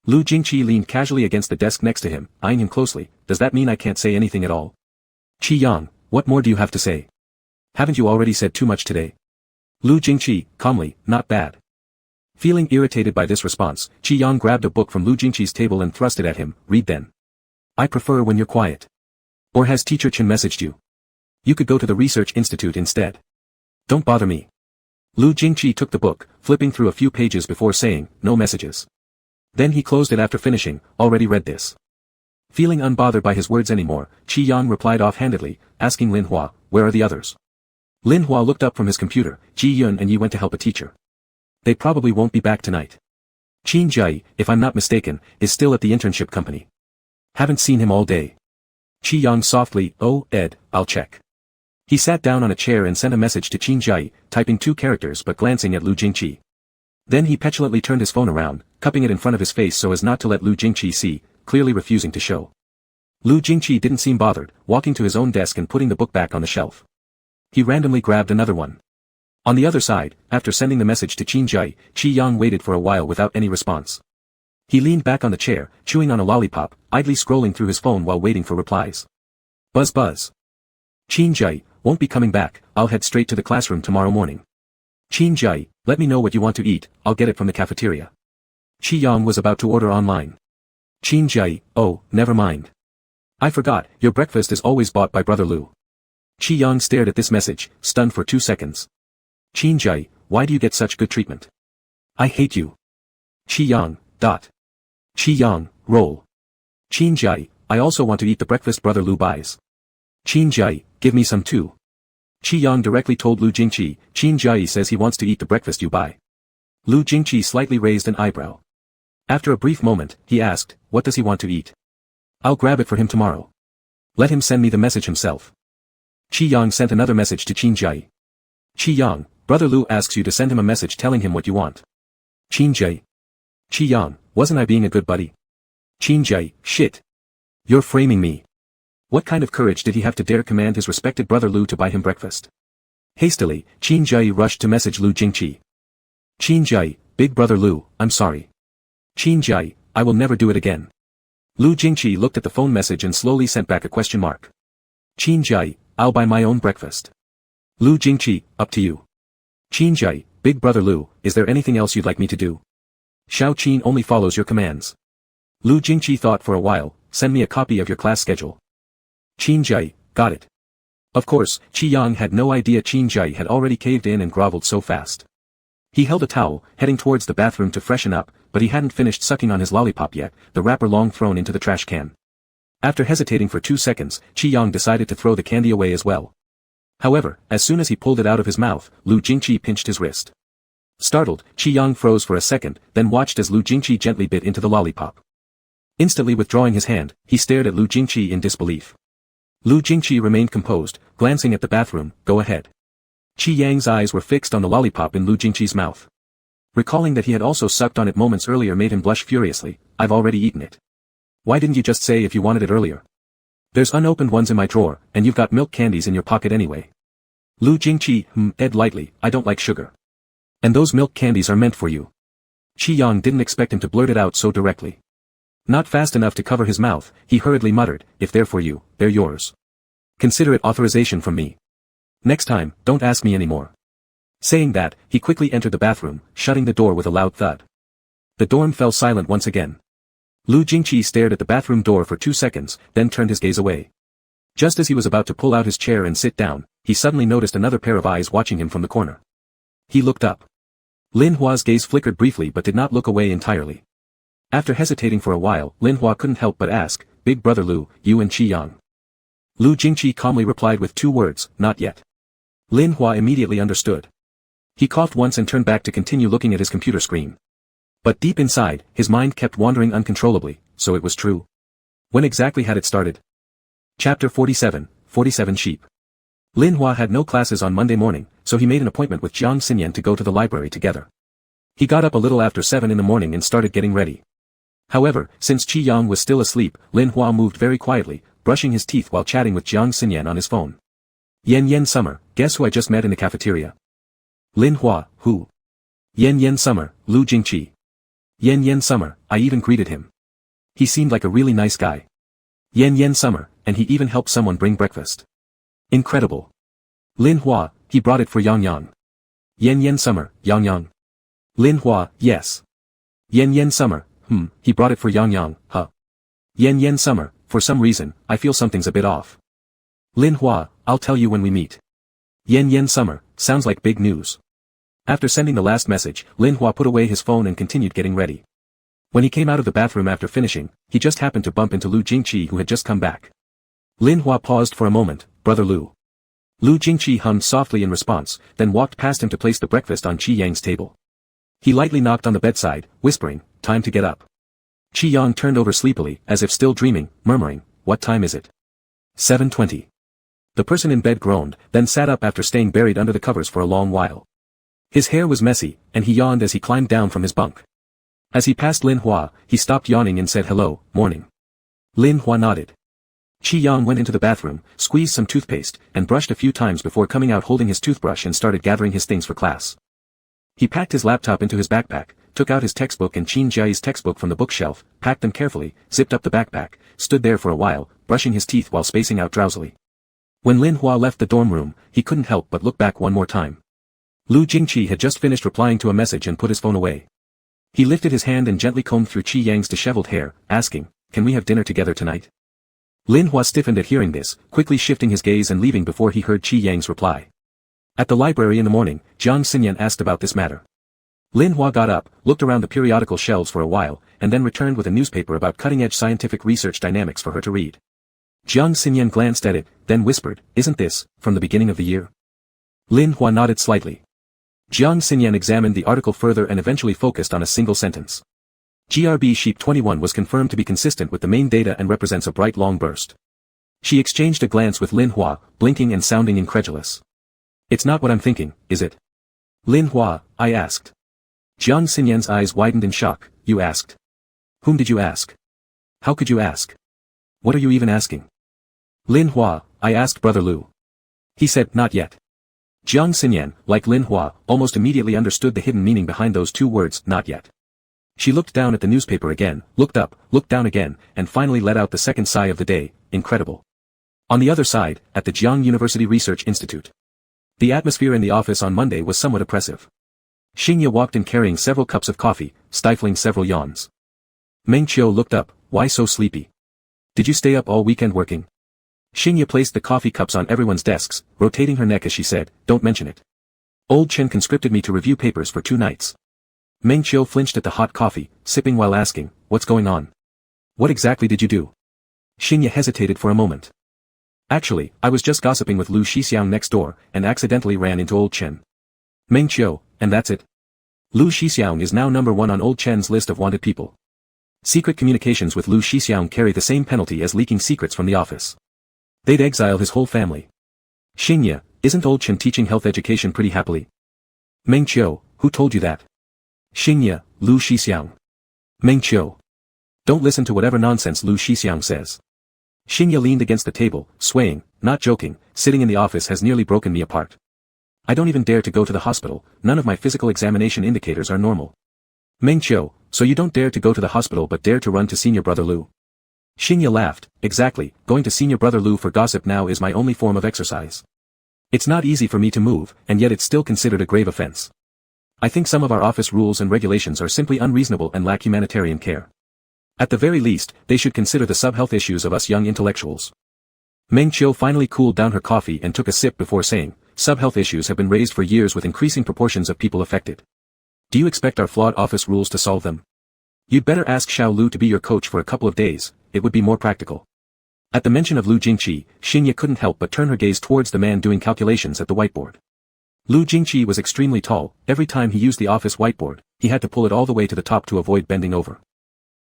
Lu Jingqi leaned casually against the desk next to him, eyeing him closely. "Does that mean I can't say anything at all?" "Qi Yang, what more do you have to say? Haven't you already said too much today?" Lu Jingqi, calmly, "Not bad." Feeling irritated by this response, Qi Yang grabbed a book from Lu Jingqi's table and thrust it at him. "Read then. I prefer when you're quiet. Or has Teacher Chen messaged you? You could go to the research institute instead. Don't bother me." Lu Jingqi took the book, flipping through a few pages before saying, "No messages." Then he closed it after finishing, "Already read this." Feeling unbothered by his words anymore, Qi Yang replied offhandedly, asking Lin Hua, "Where are the others?" Lin Hua looked up from his computer. "Ji Yun and Yi went to help a teacher. They probably won't be back tonight. Qin Jai, if I'm not mistaken, is still at the internship company. Haven't seen him all day." Qi Yang softly, "Oh, Ed, I'll check." He sat down on a chair and sent a message to Qin Jai, typing 2 characters but glancing at Lu Jingqi. Then he petulantly turned his phone around, cupping it in front of his face so as not to let Lu Jingqi see, clearly refusing to show. Lu Jingqi didn't seem bothered, walking to his own desk and putting the book back on the shelf. He randomly grabbed another one. On the other side, after sending the message to Qin Jai, Qi Yang waited for a while without any response. He leaned back on the chair, chewing on a lollipop, idly scrolling through his phone while waiting for replies. Buzz buzz. Qin Jai, won't be coming back, I'll head straight to the classroom tomorrow morning. Qin Jai, let me know what you want to eat, I'll get it from the cafeteria. Qi Yang was about to order online. Qin Jai, oh, never mind. I forgot, your breakfast is always bought by Brother Lu. Qi Yang stared at this message, stunned for 2 seconds. Qin Jai, why do you get such good treatment? I hate you. Qi Yang, dot. Qi Yang, roll. Qin Jai, I also want to eat the breakfast Brother Lu buys. Qin Jai, give me some too. Qi Yang directly told Lu Jingqi, Qin Jai says he wants to eat the breakfast you buy. Lu Jingqi slightly raised an eyebrow. After a brief moment, he asked, what does he want to eat? I'll grab it for him tomorrow. Let him send me the message himself. Qi Yang sent another message to Qin Jai. Qi Yang, Brother Lu asks you to send him a message telling him what you want. Qin Jai. Qi Yang, wasn't I being a good buddy? Qin Jai, shit. You're framing me. What kind of courage did he have to dare command his respected Brother Lu to buy him breakfast? Hastily, Qin Jai rushed to message Lu Jingqi. Qin Jai, Big Brother Lu, I'm sorry. Qin Jai, I will never do it again. Lu Jingqi looked at the phone message and slowly sent back a question mark. Qin Jai, I'll buy my own breakfast. Lu Jingqi, up to you. Qin Jai, Big Brother Lu, is there anything else you'd like me to do? Xiao Qin only follows your commands. Lu Jingqi thought for a while, send me a copy of your class schedule. Qin Jai, got it. Of course, Qi Yang had no idea Qin Jai had already caved in and groveled so fast. He held a towel, heading towards the bathroom to freshen up, but he hadn't finished sucking on his lollipop yet, the wrapper long thrown into the trash can. After hesitating for 2 seconds, Qi Yang decided to throw the candy away as well. However, as soon as he pulled it out of his mouth, Lu Jingqi pinched his wrist. Startled, Qi Yang froze for a second, then watched as Lu Jingqi gently bit into the lollipop. Instantly withdrawing his hand, he stared at Lu Jingqi in disbelief. Lu Jingqi remained composed, glancing at the bathroom. Go ahead. Qi Yang's eyes were fixed on the lollipop in Lu Jingqi's mouth. Recalling that he had also sucked on it moments earlier made him blush furiously. I've already eaten it. Why didn't you just say if you wanted it earlier? There's unopened ones in my drawer, and you've got milk candies in your pocket anyway. Lu Jingqi, Ed lightly, I don't like sugar. And those milk candies are meant for you. Qi Yang didn't expect him to blurt it out so directly. Not fast enough to cover his mouth, he hurriedly muttered, if they're for you, they're yours. Consider it authorization from me. Next time, don't ask me anymore. Saying that, he quickly entered the bathroom, shutting the door with a loud thud. The dorm fell silent once again. Lu Jingqi stared at the bathroom door for 2 seconds, then turned his gaze away. Just as he was about to pull out his chair and sit down, he suddenly noticed another pair of eyes watching him from the corner. He looked up. Lin Hua's gaze flickered briefly but did not look away entirely. After hesitating for a while, Lin Hua couldn't help but ask, Big Brother Lu, you and Qi Yang. Lu Jingqi calmly replied with 2 words, not yet. Lin Hua immediately understood. He coughed once and turned back to continue looking at his computer screen. But deep inside, his mind kept wandering uncontrollably, so it was true. When exactly had it started? Chapter 47, 47 Sheep. Lin Hua had no classes on Monday morning, so he made an appointment with Jiang Xinyan to go to the library together. He got up a little after 7 in the morning and started getting ready. However, since Qi Yang was still asleep, Lin Hua moved very quietly, brushing his teeth while chatting with Jiang Xinyan on his phone. Yen Summer, guess who I just met in the cafeteria? Lin Hua, who? Yen Summer, Lu Jingqi. Yen Summer, I even greeted him. He seemed like a really nice guy. Yen Summer, and he even helped someone bring breakfast. Incredible. Lin Hua, he brought it for Yang. Yen Summer, Yang. Lin Hua, yes. Yen Summer, he brought it for Yang, huh. Yen Summer, for some reason, I feel something's a bit off. Lin Hua, I'll tell you when we meet. Yen Summer, sounds like big news. After sending the last message, Lin Hua put away his phone and continued getting ready. When he came out of the bathroom after finishing, he just happened to bump into Lu Jingqi who had just come back. Lin Hua paused for a moment, brother Lu. Lu Jingqi hummed softly in response, then walked past him to place the breakfast on Qi Yang's table. He lightly knocked on the bedside, whispering, time to get up. Qi Yang turned over sleepily, as if still dreaming, murmuring, what time is it? 7:20. The person in bed groaned, then sat up after staying buried under the covers for a long while. His hair was messy, and he yawned as he climbed down from his bunk. As he passed Lin Hua, he stopped yawning and said hello, morning. Lin Hua nodded. Qi Yang went into the bathroom, squeezed some toothpaste, and brushed a few times before coming out holding his toothbrush and started gathering his things for class. He packed his laptop into his backpack, took out his textbook and Qin Jiai's textbook from the bookshelf, packed them carefully, zipped up the backpack, stood there for a while, brushing his teeth while spacing out drowsily. When Lin Hua left the dorm room, he couldn't help but look back one more time. Lu Jingqi had just finished replying to a message and put his phone away. He lifted his hand and gently combed through Qi Yang's disheveled hair, asking, can we have dinner together tonight? Lin Hua stiffened at hearing this, quickly shifting his gaze and leaving before he heard Qi Yang's reply. At the library in the morning, Jiang Xinyan asked about this matter. Lin Hua got up, looked around the periodical shelves for a while, and then returned with a newspaper about cutting-edge scientific research dynamics for her to read. Jiang Xinyan glanced at it, then whispered, isn't this, from the beginning of the year? Lin Hua nodded slightly. Jiang Xinyan examined the article further and eventually focused on a single sentence. GRB Sheep 21 was confirmed to be consistent with the main data and represents a bright long burst. She exchanged a glance with Lin Hua, blinking and sounding incredulous. It's not what I'm thinking, is it? Lin Hua, I asked. Jiang Xinyan's eyes widened in shock, you asked? Whom did you ask? How could you ask? What are you even asking? Lin Hua, I asked brother Lu. He said, not yet. Jiang Xinyan, like Lin Hua, almost immediately understood the hidden meaning behind those two words, not yet. She looked down at the newspaper again, looked up, looked down again, and finally let out the second sigh of the day, incredible. On the other side, at the Jiangcheng University Research Institute. The atmosphere in the office on Monday was somewhat oppressive. Xingye walked in carrying several cups of coffee, stifling several yawns. Meng Qiu looked up, why so sleepy? Did you stay up all weekend working? Xingye placed the coffee cups on everyone's desks, rotating her neck as she said, don't mention it. Old Chen conscripted me to review papers for 2 nights. Meng Qiu flinched at the hot coffee, sipping while asking, what's going on? What exactly did you do? Xingye hesitated for a moment. Actually, I was just gossiping with Lu Xixiang next door, and accidentally ran into Old Chen. Meng Qiu, and that's it? Lu Xixiang is now number 1 on Old Chen's list of wanted people. Secret communications with Lu Xixiang carry the same penalty as leaking secrets from the office. They'd exile his whole family. Xingye, isn't Old Chen teaching health education pretty happily? Meng Qiu, who told you that? Xingye, Lu Xixiang. Meng Qiu. Don't listen to whatever nonsense Lu Xixiang says. Xingye leaned against the table, swaying, not joking, sitting in the office has nearly broken me apart. I don't even dare to go to the hospital, none of my physical examination indicators are normal. Meng Qiu, so you don't dare to go to the hospital but dare to run to senior brother Lu. Xingye laughed, exactly, going to senior brother Lu for gossip now is my only form of exercise. It's not easy for me to move, and yet it's still considered a grave offense. I think some of our office rules and regulations are simply unreasonable and lack humanitarian care. At the very least, they should consider the sub-health issues of us young intellectuals. Meng Qiu finally cooled down her coffee and took a sip before saying, sub-health issues have been raised for years with increasing proportions of people affected. Do you expect our flawed office rules to solve them? You'd better ask Xiao Lu to be your coach for a couple of days, it would be more practical. At the mention of Lu Jingqi, Xingye couldn't help but turn her gaze towards the man doing calculations at the whiteboard. Lu Jingqi was extremely tall. Every time he used the office whiteboard, he had to pull it all the way to the top to avoid bending over.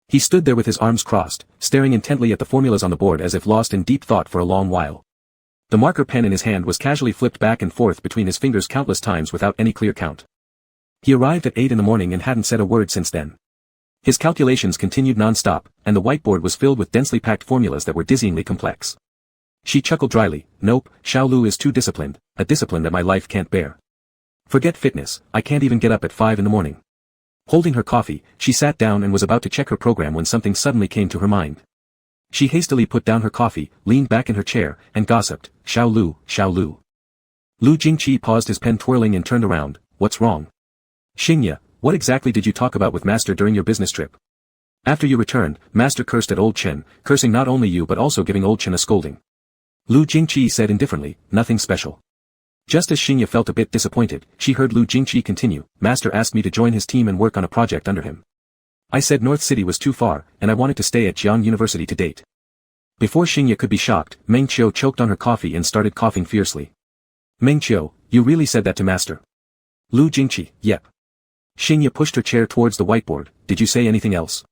He stood there with his arms crossed, staring intently at the formulas on the board as if lost in deep thought for a long while. The marker pen in his hand was casually flipped back and forth between his fingers countless times without any clear count. He arrived at 8 in the morning and hadn't said a word since then. His calculations continued non-stop, and the whiteboard was filled with densely packed formulas that were dizzyingly complex. She chuckled dryly. Nope, Xiaolu is too disciplined, a discipline that my life can't bear. Forget fitness, I can't even get up at 5 in the morning. Holding her coffee, she sat down and was about to check her program when something suddenly came to her mind. She hastily put down her coffee, leaned back in her chair, and gossiped, Xiaolu, Xiaolu. Lu Jingqi paused his pen twirling and turned around. What's wrong? Xingye, what exactly did you talk about with Master during your business trip? After you returned, Master cursed at old Chen, cursing not only you but also giving old Chen a scolding. Lu Jingqi said indifferently, nothing special. Just as Xingye felt a bit disappointed, she heard Lu Jingqi continue, Master asked me to join his team and work on a project under him. I said North City was too far, and I wanted to stay at Jiangcheng University to date. Before Xingye could be shocked, Meng Qiu choked on her coffee and started coughing fiercely. Meng Qiu, you really said that to Master? Lu Jingqi, yep. Xingye pushed her chair towards the whiteboard, did you say anything else?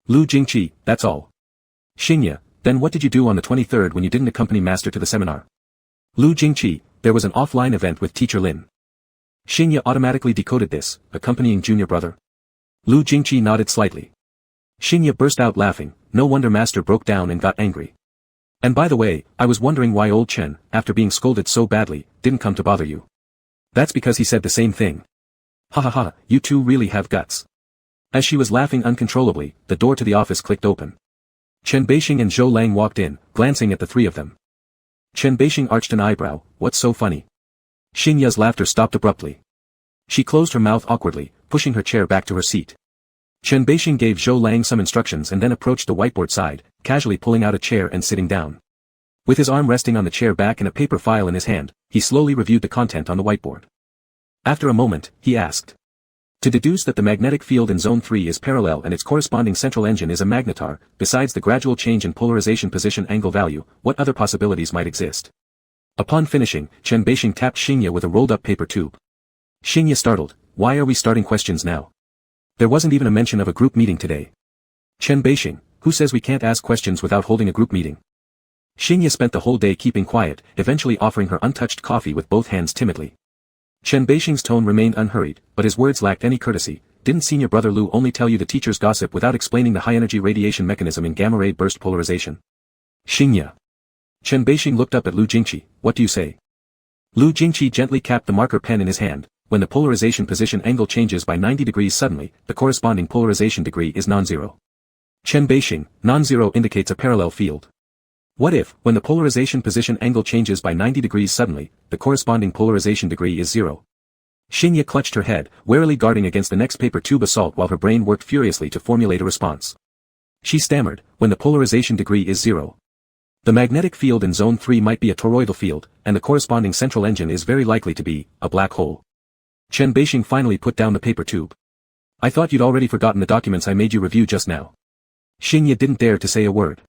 Lu Jingqi, that's all. Xingye, then what did you do on the 23rd when you didn't accompany Master to the seminar? Lu Jingqi, there was an offline event with Teacher Lin. Xingye automatically decoded this, accompanying junior brother. Lu Jingqi nodded slightly. Xingye burst out laughing, no wonder Master broke down and got angry. And by the way, I was wondering why old Chen, after being scolded so badly, didn't come to bother you. That's because he said the same thing. Ha ha ha, you two really have guts. As she was laughing uncontrollably, the door to the office clicked open. Chen Beixing and Zhou Lang walked in, glancing at the three of them. Chen Beixing arched an eyebrow, what's so funny? Xingye's laughter stopped abruptly. She closed her mouth awkwardly, pushing her chair back to her seat. Chen Beixing gave Zhou Lang some instructions and then approached the whiteboard side, casually pulling out a chair and sitting down. With his arm resting on the chair back and a paper file in his hand, he slowly reviewed the content on the whiteboard. After a moment, he asked. To deduce that the magnetic field in Zone 3 is parallel and its corresponding central engine is a magnetar, besides the gradual change in polarization position angle value, what other possibilities might exist? Upon finishing, Chen Beixing tapped Xingye with a rolled-up paper tube. Xingye startled, why are we starting questions now? There wasn't even a mention of a group meeting today. Chen Beixing, who says we can't ask questions without holding a group meeting? Xingye spent the whole day keeping quiet, eventually offering her untouched coffee with both hands timidly. Chen Beixing's tone remained unhurried, but his words lacked any courtesy. Didn't senior brother Lu only tell you the teacher's gossip without explaining the high-energy radiation mechanism in gamma-ray burst polarization? Xingye. Chen Beixing looked up at Lu Jingqi, what do you say? Lu Jingqi gently capped the marker pen in his hand. When the polarization position angle changes by 90 degrees suddenly, the corresponding polarization degree is non-zero. Chen Beixing, non-zero indicates a parallel field. What if, when the polarization position angle changes by 90 degrees suddenly, the corresponding polarization degree is zero? Xingye clutched her head, warily guarding against the next paper tube assault while her brain worked furiously to formulate a response. She stammered, when the polarization degree is zero. The magnetic field in Zone 3 might be a toroidal field, and the corresponding central engine is very likely to be a black hole. Chen Beixing finally put down the paper tube. I thought you'd already forgotten the documents I made you review just now. Xingye didn't dare to say a word.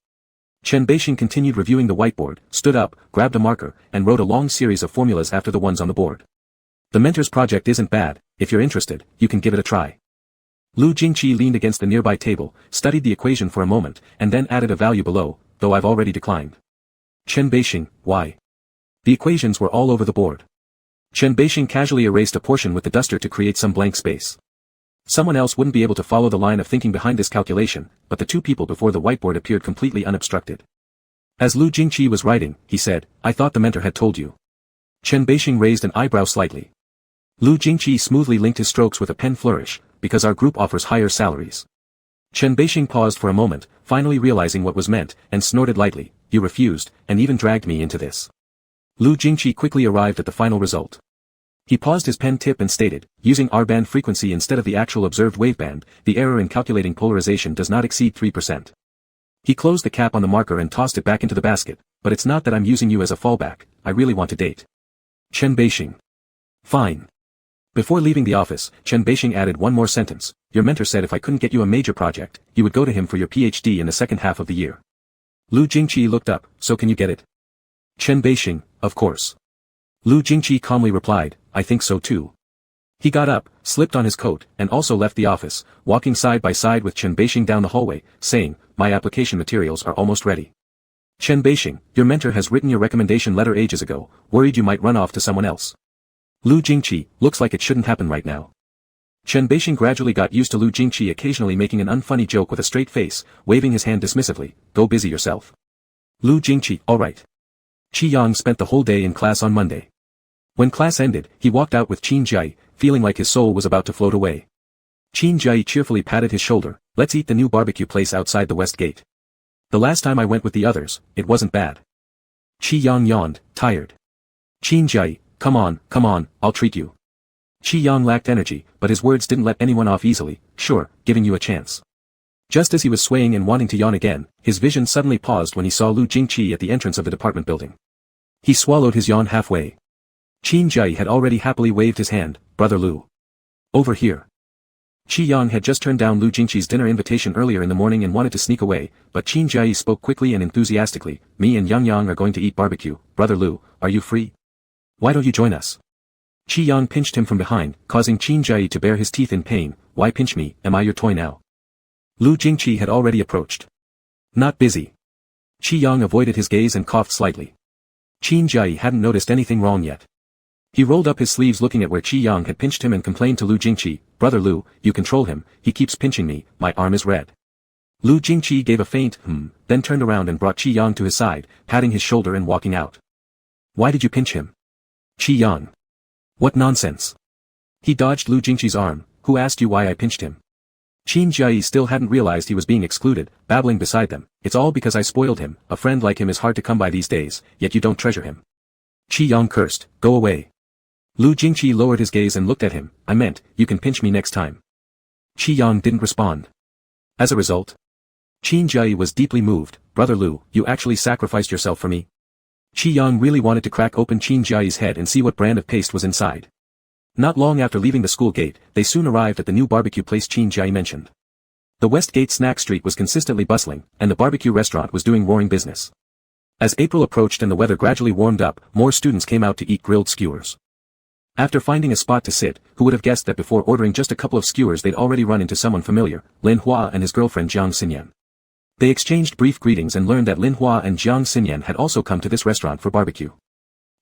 Chen Beixing continued reviewing the whiteboard, stood up, grabbed a marker, and wrote a long series of formulas after the ones on the board. The mentor's project isn't bad, if you're interested, you can give it a try. Lu Jingqi leaned against the nearby table, studied the equation for a moment, and then added a value below, though I've already declined. Chen Beixing, why? The equations were all over the board. Chen Beixing casually erased a portion with the duster to create some blank space. Someone else wouldn't be able to follow the line of thinking behind this calculation, but the two people before the whiteboard appeared completely unobstructed. As Lu Jingqi was writing, he said, I thought the mentor had told you. Chen Beixing raised an eyebrow slightly. Lu Jingqi smoothly linked his strokes with a pen flourish, because our group offers higher salaries. Chen Beixing paused for a moment, finally realizing what was meant, and snorted lightly, you refused, and even dragged me into this. Lu Jingqi quickly arrived at the final result. He paused his pen tip and stated, using R-band frequency instead of the actual observed waveband, the error in calculating polarization does not exceed 3%. He closed the cap on the marker and tossed it back into the basket, but it's not that I'm using you as a fallback, I really want to date. Chen Beixing. Fine. Before leaving the office, Chen Beixing added one more sentence, your mentor said if I couldn't get you a major project, you would go to him for your PhD in the second half of the year. Lu Jingqi looked up, so can you get it? Chen Beixing, of course. Lu Jingqi calmly replied, I think so too. He got up, slipped on his coat, and also left the office, walking side by side with Chen Beixing down the hallway, saying, my application materials are almost ready. Chen Beixing, your mentor has written your recommendation letter ages ago, worried you might run off to someone else. Lu Jingqi, looks like it shouldn't happen right now. Chen Beixing gradually got used to Lu Jingqi occasionally making an unfunny joke with a straight face, waving his hand dismissively, go busy yourself. Lu Jingqi, alright. Qi Yang spent the whole day in class on Monday. When class ended, he walked out with Qin Jiai, feeling like his soul was about to float away. Qin Jiai cheerfully patted his shoulder, let's eat the new barbecue place outside the west gate. The last time I went with the others, it wasn't bad. Qi Yang yawned, tired. Qin Jiai, come on, I'll treat you. Qi Yang lacked energy, but his words didn't let anyone off easily, sure, giving you a chance. Just as he was swaying and wanting to yawn again, his vision suddenly paused when he saw Lu Jingqi at the entrance of the department building. He swallowed his yawn halfway. Qin Jiai had already happily waved his hand, brother Lu. Over here. Qi Yang had just turned down Lu Jingqi's dinner invitation earlier in the morning and wanted to sneak away, but Qin Jiai spoke quickly and enthusiastically, me and Yang Yang are going to eat barbecue, brother Lu, are you free? Why don't you join us? Qi Yang pinched him from behind, causing Qin Jiai to bare his teeth in pain, why pinch me, am I your toy now? Lu Jingqi had already approached. Not busy. Qi Yang avoided his gaze and coughed slightly. Qin Jiai hadn't noticed anything wrong yet. He rolled up his sleeves looking at where Qi Yang had pinched him and complained to Lu Jingqi, brother Lu, you control him, he keeps pinching me, my arm is red. Lu Jingqi gave a faint then turned around and brought Qi Yang to his side, patting his shoulder and walking out. Why did you pinch him? Qi Yang. What nonsense. He dodged Lu Jingqi's arm, who asked you why I pinched him? Qin Jiai still hadn't realized he was being excluded, babbling beside them, it's all because I spoiled him, a friend like him is hard to come by these days, yet you don't treasure him. Qi Yang cursed, go away. Lu Jingqi lowered his gaze and looked at him, I meant, you can pinch me next time. Qi Yang didn't respond. As a result, Qin Jiai was deeply moved, brother Lu, you actually sacrificed yourself for me? Qi Yang really wanted to crack open Qin Jiai's head and see what brand of paste was inside. Not long after leaving the school gate, they soon arrived at the new barbecue place Qin Jiai mentioned. The West Gate snack street was consistently bustling, and the barbecue restaurant was doing roaring business. As April approached and the weather gradually warmed up, more students came out to eat grilled skewers. After finding a spot to sit, who would have guessed that before ordering just a couple of skewers they'd already run into someone familiar, Lin Hua and his girlfriend Jiang Xinyan. They exchanged brief greetings and learned that Lin Hua and Jiang Xinyan had also come to this restaurant for barbecue.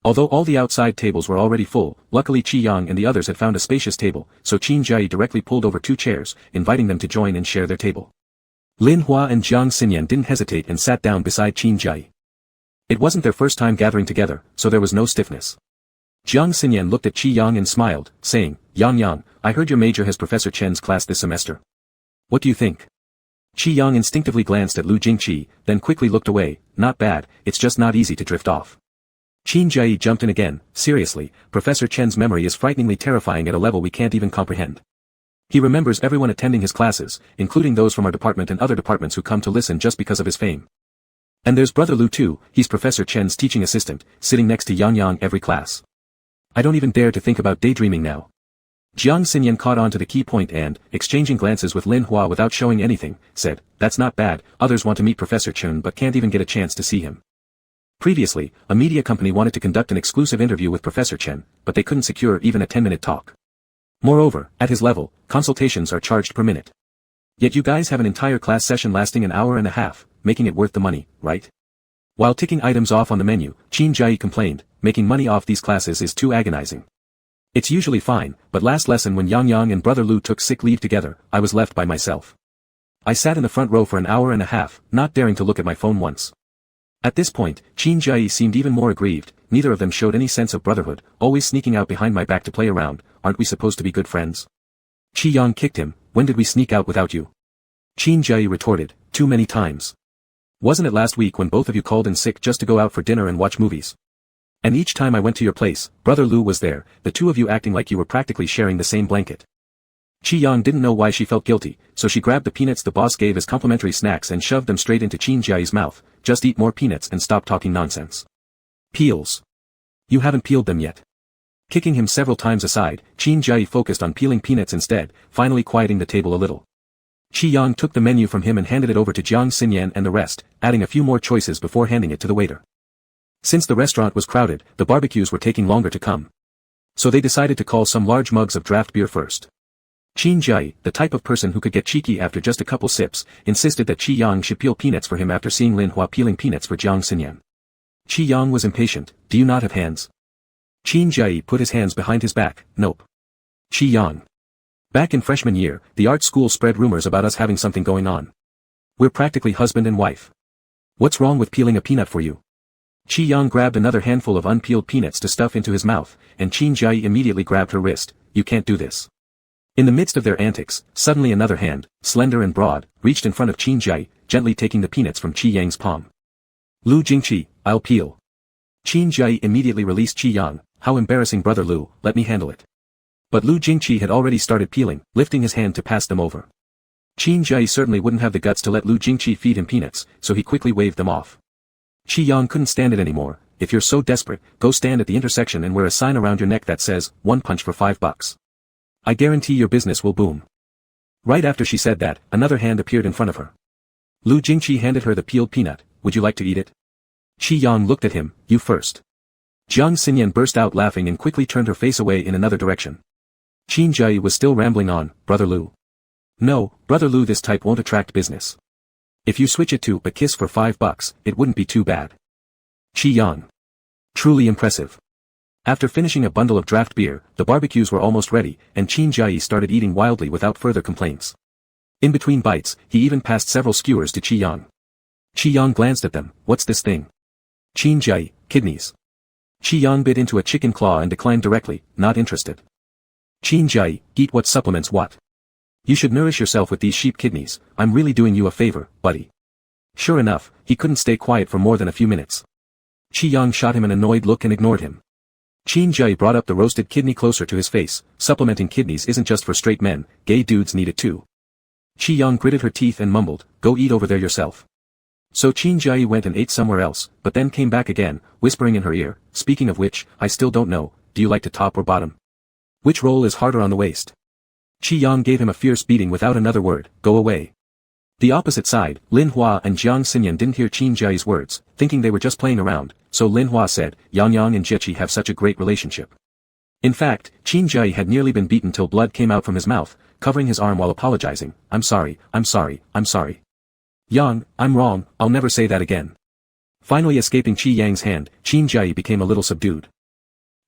Although all the outside tables were already full, luckily Qi Yang and the others had found a spacious table, so Qin Jiai directly pulled over 2 chairs, inviting them to join and share their table. Lin Hua and Jiang Xinyan didn't hesitate and sat down beside Qin Jiai. It wasn't their first time gathering together, so there was no stiffness. Jiang Xinyan looked at Qi Yang and smiled, saying, Yang, I heard your major has Professor Chen's class this semester. What do you think? Qi Yang instinctively glanced at Lu Jingqi, then quickly looked away, not bad, it's just not easy to drift off. Qin Jiai jumped in again, seriously, Professor Chen's memory is frighteningly terrifying at a level we can't even comprehend. He remembers everyone attending his classes, including those from our department and other departments who come to listen just because of his fame. And there's brother Lu too, he's Professor Chen's teaching assistant, sitting next to Yang every class. I don't even dare to think about daydreaming now. Jiang Xinyan caught on to the key point and, exchanging glances with Lin Hua without showing anything, said, that's not bad, others want to meet Professor Chen but can't even get a chance to see him. Previously, a media company wanted to conduct an exclusive interview with Professor Chen, but they couldn't secure even a 10-minute talk. Moreover, at his level, consultations are charged per minute. Yet you guys have an entire class session lasting an hour and a half, making it worth the money, right? While ticking items off on the menu, Qin Jiai complained, making money off these classes is too agonizing. It's usually fine, but last lesson when Yang and brother Lu took sick leave together, I was left by myself. I sat in the front row for an hour and a half, not daring to look at my phone once. At this point, Qin Jiai seemed even more aggrieved, neither of them showed any sense of brotherhood, always sneaking out behind my back to play around, aren't we supposed to be good friends? Qi Yang kicked him, when did we sneak out without you? Qin Jiai retorted, too many times. Wasn't it last week when both of you called in sick just to go out for dinner and watch movies? And each time I went to your place, brother Lu was there, the two of you acting like you were practically sharing the same blanket. Qi Yang didn't know why she felt guilty, so she grabbed the peanuts the boss gave as complimentary snacks and shoved them straight into Qin Jiai's mouth, just eat more peanuts and stop talking nonsense. Peels. You haven't peeled them yet. Kicking him several times aside, Qin Jiai focused on peeling peanuts instead, finally quieting the table a little. Qi Yang took the menu from him and handed it over to Jiang Xinyan and the rest, adding a few more choices before handing it to the waiter. Since the restaurant was crowded, the barbecues were taking longer to come. So they decided to call some large mugs of draft beer first. Qin Jai, the type of person who could get cheeky after just a couple sips, insisted that Qi Yang should peel peanuts for him after seeing Lin Hua peeling peanuts for Jiang Xinyan. Qi Yang was impatient. Do you not have hands? Qin Jai put his hands behind his back. Nope. Qi Yang. Back in freshman year, the art school spread rumors about us having something going on. We're practically husband and wife. What's wrong with peeling a peanut for you? Qi Yang grabbed another handful of unpeeled peanuts to stuff into his mouth, and Qin Jai immediately grabbed her wrist. You can't do this. In the midst of their antics, suddenly another hand, slender and broad, reached in front of Qin Jai, gently taking the peanuts from Qi Yang's palm. Lu Jingqi, I'll peel. Qin Jai immediately released Qi Yang. How embarrassing, brother Lu, let me handle it. But Lu Jingqi had already started peeling, lifting his hand to pass them over. Qin Jai certainly wouldn't have the guts to let Lu Jingqi feed him peanuts, so he quickly waved them off. Qi Yang couldn't stand it anymore. If you're so desperate, go stand at the intersection and wear a sign around your neck that says, "One punch for $5. I guarantee your business will boom." Right after she said that, another hand appeared in front of her. Lu Jingqi handed her the peeled peanut. Would you like to eat it? Qi Yang looked at him. You first. Jiang Xinyan burst out laughing and quickly turned her face away in another direction. Qin Jai was still rambling on. Brother Lu. No, brother Lu, this type won't attract business. If you switch it to a kiss for $5, it wouldn't be too bad. Qi Yang. Truly impressive. After finishing a bundle of draft beer, the barbecues were almost ready, and Qin Jai started eating wildly without further complaints. In between bites, he even passed several skewers to Qi Yang. Qi Yang glanced at them. What's this thing? Qin Jai, kidneys. Qi Yang bit into a chicken claw and declined directly, not interested. Qin Jai, eat what supplements what? You should nourish yourself with these sheep kidneys. I'm really doing you a favor, buddy. Sure enough, he couldn't stay quiet for more than a few minutes. Qi Yang shot him an annoyed look and ignored him. Qin Jai brought up the roasted kidney closer to his face. Supplementing kidneys isn't just for straight men, gay dudes need it too. Qi Yang gritted her teeth and mumbled, go eat over there yourself. So Qin Jai went and ate somewhere else, but then came back again, whispering in her ear, speaking of which, I still don't know, do you like to top or bottom? Which roll is harder on the waist? Qi Yang gave him a fierce beating without another word. Go away. The opposite side, Lin Hua and Jiang Xinyan didn't hear Qin Jai's words, thinking they were just playing around, so Lin Hua said, Yang Yang and Jieqi have such a great relationship. In fact, Qin Jai had nearly been beaten till blood came out from his mouth, covering his arm while apologizing. I'm sorry, I'm sorry, I'm sorry. Yang, I'm wrong, I'll never say that again. Finally escaping Qi Yang's hand, Qin Jai became a little subdued.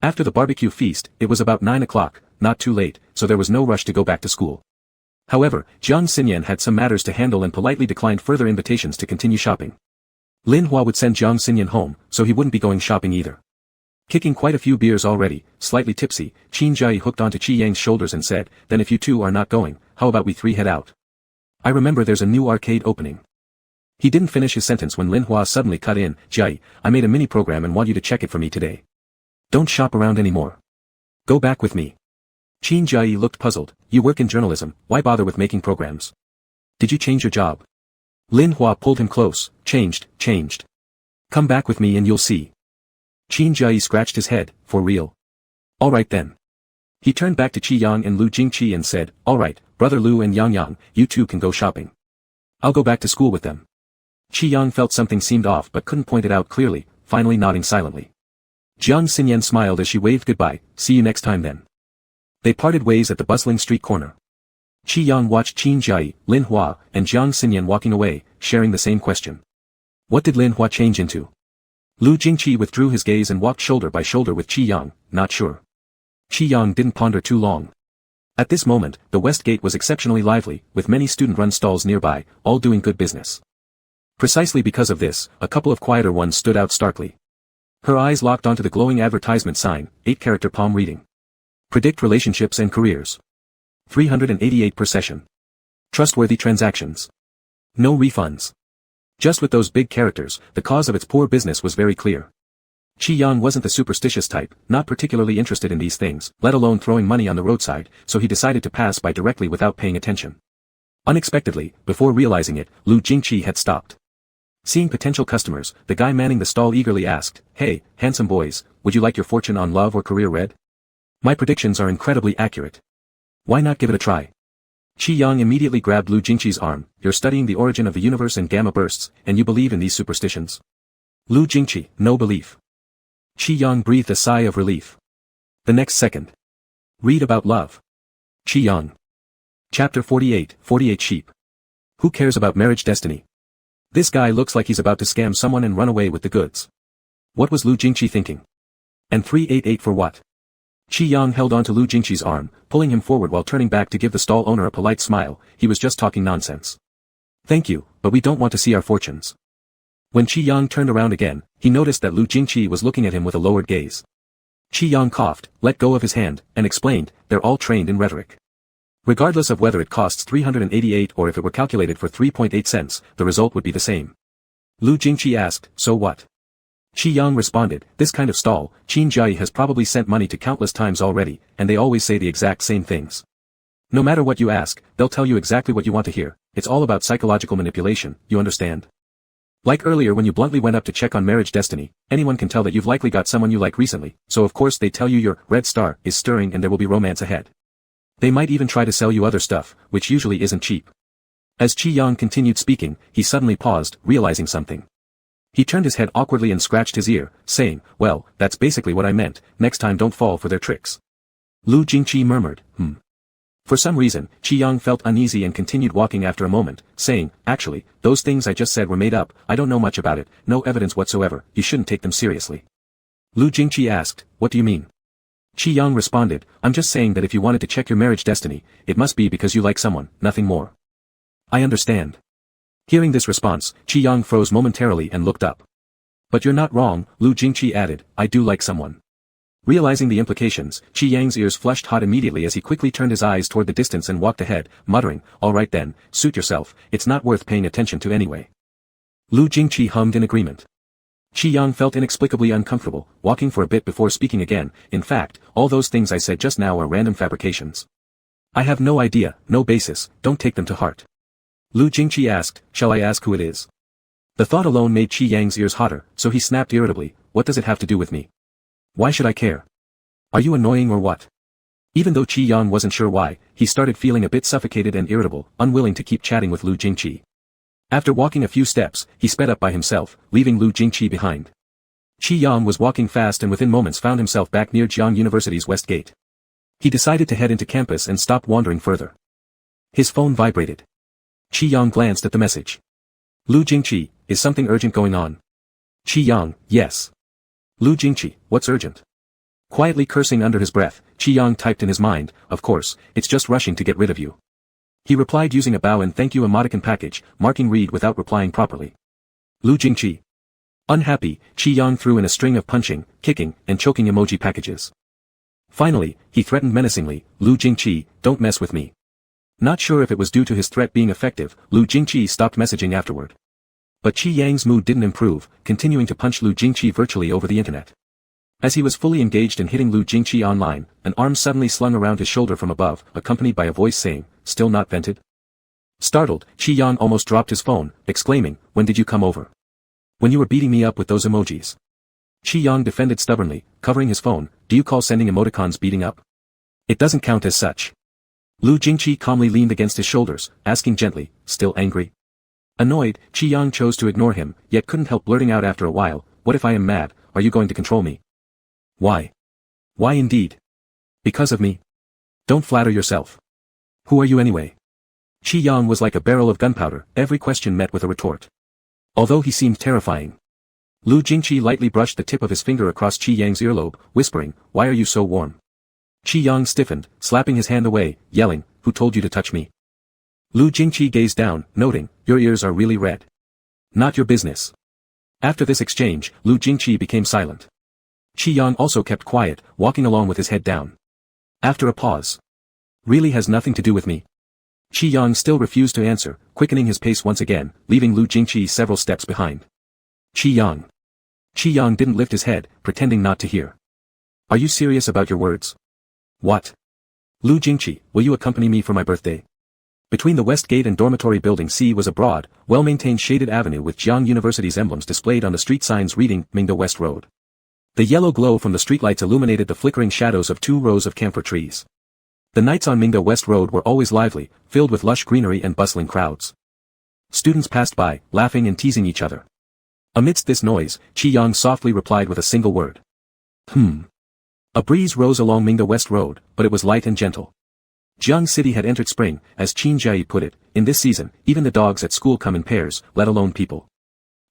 After the barbecue feast, it was about 9 o'clock, not too late, so there was no rush to go back to school. However, Jiang Xinyan had some matters to handle and politely declined further invitations to continue shopping. Lin Hua would send Jiang Xinyan home, so he wouldn't be going shopping either. Kicking quite a few beers already, slightly tipsy, Qin Jai hooked onto Qi Yang's shoulders and said, then if you two are not going, how about we three head out? I remember there's a new arcade opening. He didn't finish his sentence when Lin Hua suddenly cut in, Jai, I made a mini program and want you to check it for me today. Don't shop around anymore. Go back with me. Qin Jai looked puzzled. You work in journalism, why bother with making programs? Did you change your job? Lin Hua pulled him close. Changed. Come back with me and you'll see. Qin Jai scratched his head. For real? Alright then. He turned back to Qi Yang and Lu Jingqi and said, alright, brother Lu and Yang Yang, you two can go shopping. I'll go back to school with them. Qi Yang felt something seemed off but couldn't point it out clearly, finally nodding silently. Jiang Xinyan smiled as she waved goodbye. See you next time then. They parted ways at the bustling street corner. Qi Yang watched Qin Jai, Lin Hua, and Jiang Xinyan walking away, sharing the same question. What did Lin Hua change into? Lu Jingqi withdrew his gaze and walked shoulder by shoulder with Qi Yang, not sure. Qi Yang didn't ponder too long. At this moment, the West Gate was exceptionally lively, with many student-run stalls nearby, all doing good business. Precisely because of this, a couple of quieter ones stood out starkly. Her eyes locked onto the glowing advertisement sign, 8-character palm reading. Predict relationships and careers. 388 per session. Trustworthy transactions. No refunds. Just with those big characters, the cause of its poor business was very clear. Qi Yang wasn't the superstitious type, not particularly interested in these things, let alone throwing money on the roadside, so he decided to pass by directly without paying attention. Unexpectedly, before realizing it, Lu Jingqi had stopped. Seeing potential customers, the guy manning the stall eagerly asked, Hey, handsome boys, would you like your fortune on love or career read? My predictions are incredibly accurate. Why not give it a try? Qi Yang immediately grabbed Lu Jingqi's arm. You're studying the origin of the universe and gamma bursts, and you believe in these superstitions? Lu Jingqi, no belief. Qi Yang breathed a sigh of relief. The next second. Read about love. Qi. Chapter 48, 48 Sheep. Who cares about marriage destiny? This guy looks like he's about to scam someone and run away with the goods. What was Lu Jingqi thinking? And 388 for what? Qi held on to Lu Jingqi's arm, pulling him forward while turning back to give the stall owner a polite smile. He was just talking nonsense. Thank you, but we don't want to see our fortunes. When Qi turned around again, he noticed that Lu Jingqi was looking at him with a lowered gaze. Qi coughed, let go of his hand, and explained, they're all trained in rhetoric. Regardless of whether it costs 388 or if it were calculated for 3.8 cents, the result would be the same. Lu Jingqi asked, so what? Qi responded, this kind of stall, Qin Jia has probably sent money to countless times already, and they always say the exact same things. No matter what you ask, they'll tell you exactly what you want to hear. It's all about psychological manipulation, you understand? Like earlier when you bluntly went up to check on marriage destiny, anyone can tell that you've likely got someone you like recently, so of course they tell you your red star is stirring and there will be romance ahead. They might even try to sell you other stuff, which usually isn't cheap. As Qi continued speaking, he suddenly paused, realizing something. He turned his head awkwardly and scratched his ear, saying, well, that's basically what I meant, next time don't fall for their tricks. Lu Jingqi murmured, For some reason, Qi felt uneasy and continued walking after a moment, saying, actually, those things I just said were made up, I don't know much about it, no evidence whatsoever, you shouldn't take them seriously. Lu Jingqi asked, what do you mean? Qi responded, I'm just saying that if you wanted to check your marriage destiny, it must be because you like someone, nothing more. I understand. Hearing this response, Qi froze momentarily and looked up. But you're not wrong, Lu Jingqi added, I do like someone. Realizing the implications, Qi ears flushed hot immediately as he quickly turned his eyes toward the distance and walked ahead, muttering, all right then, suit yourself, it's not worth paying attention to anyway. Lu Jingqi hummed in agreement. Qi felt inexplicably uncomfortable, walking for a bit before speaking again, in fact, all those things I said just now are random fabrications. I have no idea, no basis, don't take them to heart. Lu Jingqi asked, shall I ask who it is? The thought alone made Qi ears hotter, so he snapped irritably, what does it have to do with me? Why should I care? Are you annoying or what? Even though Qi wasn't sure why, he started feeling a bit suffocated and irritable, unwilling to keep chatting with Lu Jingqi. After walking a few steps, he sped up by himself, leaving Lu Jingqi behind. Qi was walking fast and within moments found himself back near Jiangcheng University's west gate. He decided to head into campus and stop wandering further. His phone vibrated. Qi glanced at the message. Lu Jingqi, is something urgent going on? Qi yes. Lu Jingqi, what's urgent? Quietly cursing under his breath, Qi typed in his mind, of course, it's just rushing to get rid of you. He replied using a bow and thank you emoticon package, marking read without replying properly. Lu Jingqi. Unhappy, Qi threw in a string of punching, kicking, and choking emoji packages. Finally, he threatened menacingly, Lu Jingqi, don't mess with me. Not sure if it was due to his threat being effective, Lu Jingqi stopped messaging afterward. But Qi mood didn't improve, continuing to punch Lu Jingqi virtually over the internet. As he was fully engaged in hitting Lu Jingqi online, an arm suddenly slung around his shoulder from above, accompanied by a voice saying, still not vented? Startled, Qi almost dropped his phone, exclaiming, when did you come over? When you were beating me up with those emojis. Qi defended stubbornly, covering his phone, do you call sending emoticons beating up? It doesn't count as such. Lu Jingqi calmly leaned against his shoulders, asking gently, still angry? Annoyed, Qi chose to ignore him, yet couldn't help blurting out after a while, what if I am mad, are you going to control me? Why? Why indeed? Because of me? Don't flatter yourself. Who are you anyway? Qi was like a barrel of gunpowder, every question met with a retort. Although he seemed terrifying. Lu Jingqi lightly brushed the tip of his finger across Qi's earlobe, whispering, why are you so warm? Qi stiffened, slapping his hand away, yelling, who told you to touch me? Lu Jingqi gazed down, noting, your ears are really red. Not your business. After this exchange, Lu Jingqi became silent. Qi also kept quiet, walking along with his head down. After a pause. Really has nothing to do with me. Qi still refused to answer, quickening his pace once again, leaving Lu Jingqi several steps behind. Qi didn't lift his head, pretending not to hear. Are you serious about your words? What? Lu Jingqi, will you accompany me for my birthday? Between the West Gate and Dormitory Building C was a broad, well-maintained shaded avenue with Jiangcheng University's emblems displayed on the street signs reading, Mingda West Road. The yellow glow from the streetlights illuminated the flickering shadows of 2 rows of camphor trees. The nights on Mingda West Road were always lively, filled with lush greenery and bustling crowds. Students passed by, laughing and teasing each other. Amidst this noise, Qi softly replied with a single word. A breeze rose along Mingda West Road, but it was light and gentle. Jiang City had entered spring, as Qin Jiayi put it. In this season, even the dogs at school come in pairs, let alone people.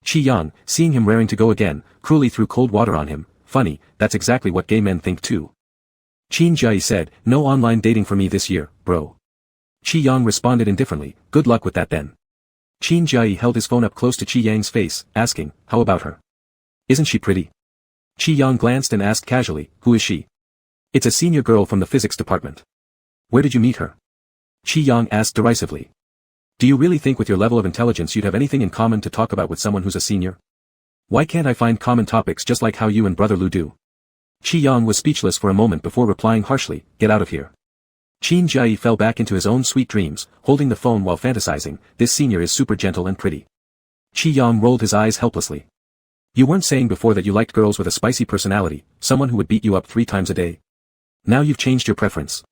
Qi Yang, seeing him raring to go again, cruelly threw cold water on him. Funny, that's exactly what gay men think too. Qin Jiayi said, no online dating for me this year, bro. Qi Yang responded indifferently, good luck with that then. Qin Jiayi held his phone up close to Qi Yang's face, asking, how about her? Isn't she pretty? Qi Yang glanced and asked casually, who is she? It's a senior girl from the physics department. Where did you meet her? Qi Yang asked derisively. Do you really think with your level of intelligence you'd have anything in common to talk about with someone who's a senior? Why can't I find common topics just like how you and Brother Lu do? Qi Yang was speechless for a moment before replying harshly, get out of here. Qin Jiayi fell back into his own sweet dreams, holding the phone while fantasizing, this senior is super gentle and pretty. Qi Yang rolled his eyes helplessly. You weren't saying before that you liked girls with a spicy personality, someone who would beat you up 3 times a day. Now you've changed your preference.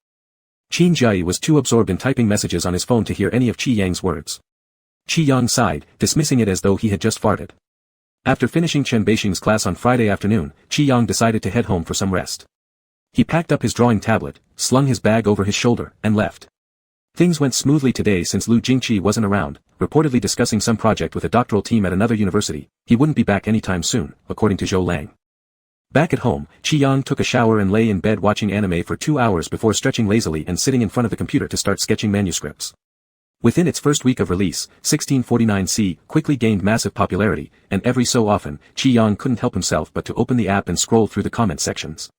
Qin Jiayi was too absorbed in typing messages on his phone to hear any of Qi Yang's words. Qi Yang sighed, dismissing it as though he had just farted. After finishing Chen Beixing's class on Friday afternoon, Qi Yang decided to head home for some rest. He packed up his drawing tablet, slung his bag over his shoulder, and left. Things went smoothly today since Lu Jingqi wasn't around, reportedly discussing some project with a doctoral team at another university. He wouldn't be back anytime soon, according to Zhou Lang. Back at home, Qi Yang took a shower and lay in bed watching anime for 2 hours before stretching lazily and sitting in front of the computer to start sketching manuscripts. Within its first week of release, 1649C quickly gained massive popularity, and every so often, Qi Yang couldn't help himself but to open the app and scroll through the comment sections.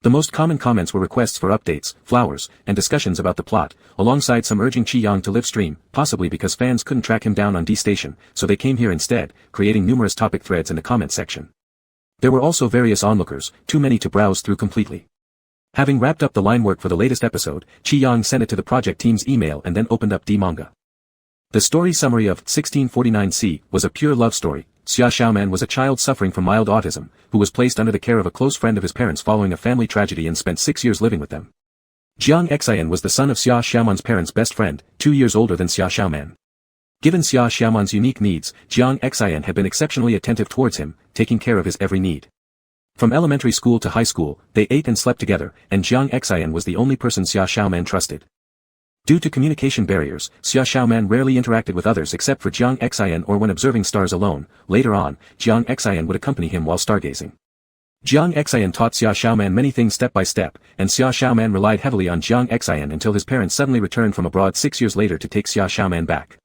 The most common comments were requests for updates, flowers, and discussions about the plot, alongside some urging Qi Yang to live stream, possibly because fans couldn't track him down on D Station, so they came here instead, creating numerous topic threads in the comment section. There were also various onlookers, too many to browse through completely. Having wrapped up the line work for the latest episode, Qi Yang sent it to the project team's email and then opened up D-manga. The story summary of 1649C was a pure love story. Xia Xiaoman was a child suffering from mild autism, who was placed under the care of a close friend of his parents following a family tragedy and spent 6 years living with them. Jiang Xian was the son of Xia Xiaoman's parents' best friend, 2 years older than Xia Xiaoman. Given Xia Xiaoman's unique needs, Jiang Xian had been exceptionally attentive towards him, taking care of his every need. From elementary school to high school, they ate and slept together, and Jiang Xian was the only person Xia Xiaoman trusted. Due to communication barriers, Xia Xiaoman rarely interacted with others except for Jiang Xian or when observing stars alone. Later on, Jiang Xian would accompany him while stargazing. Jiang Xian taught Xia Xiaoman many things step by step, and Xia Xiaoman relied heavily on Jiang Xian until his parents suddenly returned from abroad 6 years later to take Xia Xiaoman back.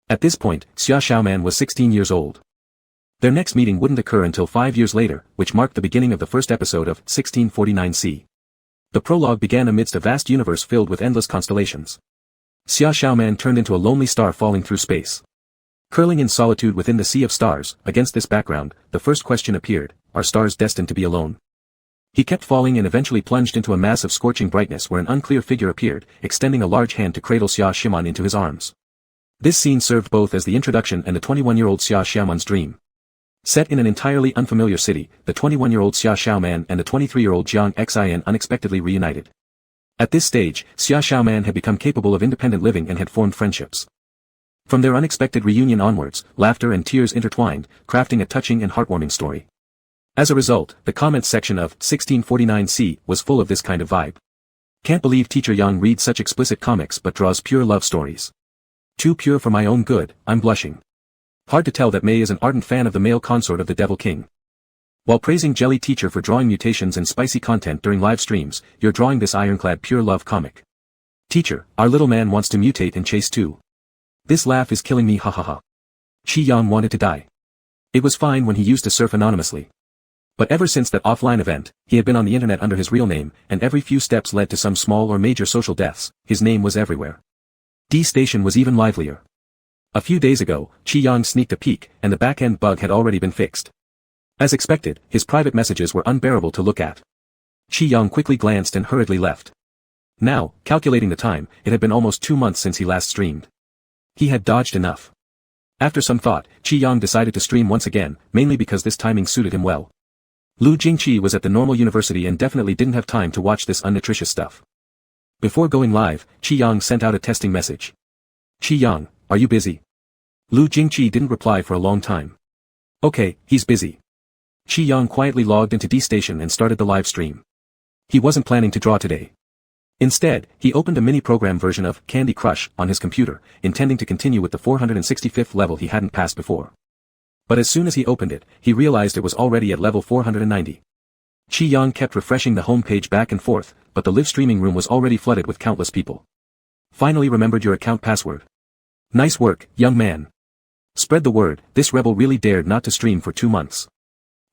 At this point, Xia Xiaoman was 16 years old. Their next meeting wouldn't occur until 5 years later, which marked the beginning of the first episode of 1649C. The prologue began amidst a vast universe filled with endless constellations. Xia Xiaoman turned into a lonely star falling through space. Curling in solitude within the sea of stars, against this background, the first question appeared, are stars destined to be alone? He kept falling and eventually plunged into a mass of scorching brightness where an unclear figure appeared, extending a large hand to cradle Xia Xiaoman into his arms. This scene served both as the introduction and the 21-year-old Xia Xiaoman's dream. Set in an entirely unfamiliar city, the 21-year-old Xia Xiaoman and the 23-year-old Jiang Xian unexpectedly reunited. At this stage, Xia Xiaoman had become capable of independent living and had formed friendships. From their unexpected reunion onwards, laughter and tears intertwined, crafting a touching and heartwarming story. As a result, the comments section of 1649C was full of this kind of vibe. Can't believe Teacher Yang reads such explicit comics but draws pure love stories. Too pure for my own good, I'm blushing. Hard to tell that May is an ardent fan of the male consort of the Devil King. While praising Jelly Teacher for drawing mutations and spicy content during live streams, you're drawing this ironclad pure love comic. Teacher, our little man wants to mutate and chase too. This laugh is killing me, ha ha ha. Qi Yang wanted to die. It was fine when he used to surf anonymously. But ever since that offline event, he had been on the internet under his real name, and every few steps led to some small or major social deaths. His name was everywhere. D Station was even livelier. A few days ago, Qi Yang sneaked a peek, and the back-end bug had already been fixed. As expected, his private messages were unbearable to look at. Qi Yang quickly glanced and hurriedly left. Now, calculating the time, it had been almost 2 months since he last streamed. He had dodged enough. After some thought, Qi Yang decided to stream once again, mainly because this timing suited him well. Lu Jingqi was at the normal university and definitely didn't have time to watch this unnutritious stuff. Before going live, Qi Yang sent out a testing message. Qi Yang, are you busy? Lu Jingqi didn't reply for a long time. Okay, he's busy. Qi Yang quietly logged into D Station and started the live stream. He wasn't planning to draw today. Instead, he opened a mini-program version of Candy Crush on his computer, intending to continue with the 465th level he hadn't passed before. But as soon as he opened it, he realized it was already at level 490. Chi-Yang kept refreshing the home page back and forth, but the live streaming room was already flooded with countless people. Finally remembered your account password. Nice work, young man. Spread the word, this rebel really dared not to stream for 2 months.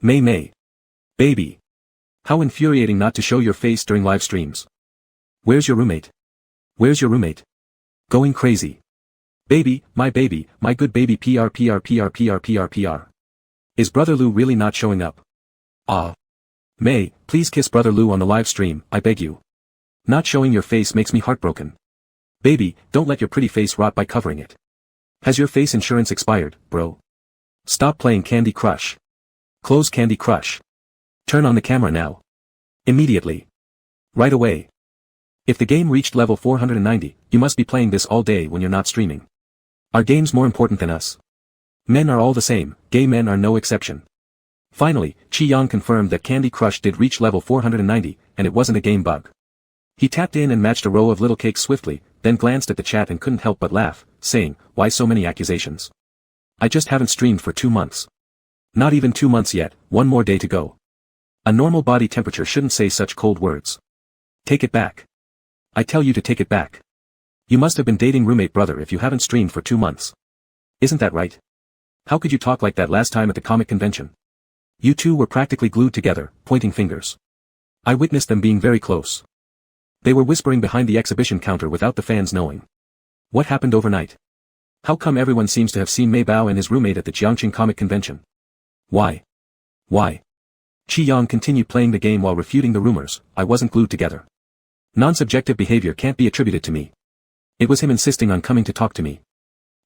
May. Baby. How infuriating not to show your face during live streams. Where's your roommate? Where's your roommate? Going crazy. Baby, my good baby PR. Is Brother Lou really not showing up? Ah. May, please kiss Brother Lou on the live stream, I beg you. Not showing your face makes me heartbroken. Baby, don't let your pretty face rot by covering it. Has your face insurance expired, bro? Stop playing Candy Crush. Close Candy Crush. Turn on the camera now. Immediately. Right away. If the game reached level 490, you must be playing this all day when you're not streaming. Are games more important than us? Men are all the same, gay men are no exception. Finally, Chi-Yang confirmed that Candy Crush did reach level 490, and it wasn't a game bug. He tapped in and matched a row of little cakes swiftly, then glanced at the chat and couldn't help but laugh, saying, why so many accusations? I just haven't streamed for 2 months. Not even 2 months yet, 1 more day to go. A normal body temperature shouldn't say such cold words. Take it back. I tell you to take it back. You must have been dating roommate brother if you haven't streamed for 2 months. Isn't that right? How could you talk like that last time at the comic convention? You two were practically glued together, pointing fingers. I witnessed them being very close. They were whispering behind the exhibition counter without the fans knowing. What happened overnight? How come everyone seems to have seen Mei Bao and his roommate at the Jiangcheng comic convention? Why? Chi-Yang continued playing the game while refuting the rumors, I wasn't glued together. Non-subjective behavior can't be attributed to me. It was him insisting on coming to talk to me.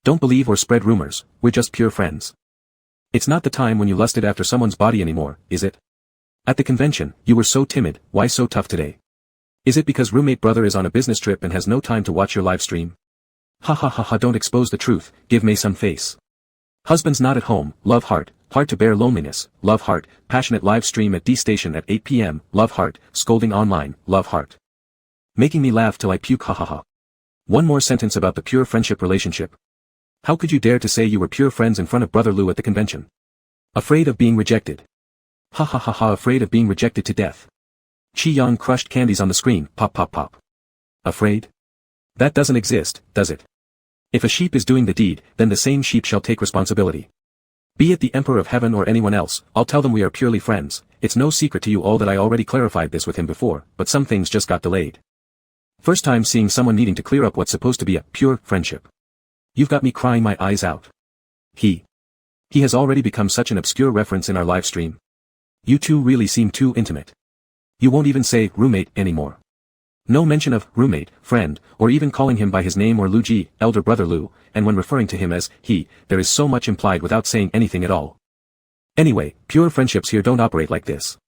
Don't believe or spread rumors, we're just pure friends. It's not the time when you lusted after someone's body anymore, is it? At the convention, you were so timid, why so tough today? Is it because roommate brother is on a business trip and has no time to watch your live stream? Ha, don't expose the truth, give May some face. Husband's not at home, love heart, hard to bear loneliness, love heart, passionate live stream at D station at 8 p.m, love heart, scolding online, love heart. Making me laugh till I puke ha. One more sentence about the pure friendship relationship. How could you dare to say you were pure friends in front of Brother Lou at the convention? Afraid of being rejected. Ha, afraid of being rejected to death. Chi-Yang crushed candies on the screen, pop. Afraid? That doesn't exist, does it? If a sheep is doing the deed, then the same sheep shall take responsibility. Be it the Emperor of Heaven or anyone else, I'll tell them we are purely friends. It's no secret to you all that I already clarified this with him before, but some things just got delayed. First time seeing someone needing to clear up what's supposed to be a pure friendship. You've got me crying my eyes out. He has already become such an obscure reference in our live stream. You two really seem too intimate. You won't even say roommate anymore. No mention of roommate, friend, or even calling him by his name or Lu Ji, elder brother Lu, and when referring to him as he, there is so much implied without saying anything at all. Anyway, pure friendships here don't operate like this.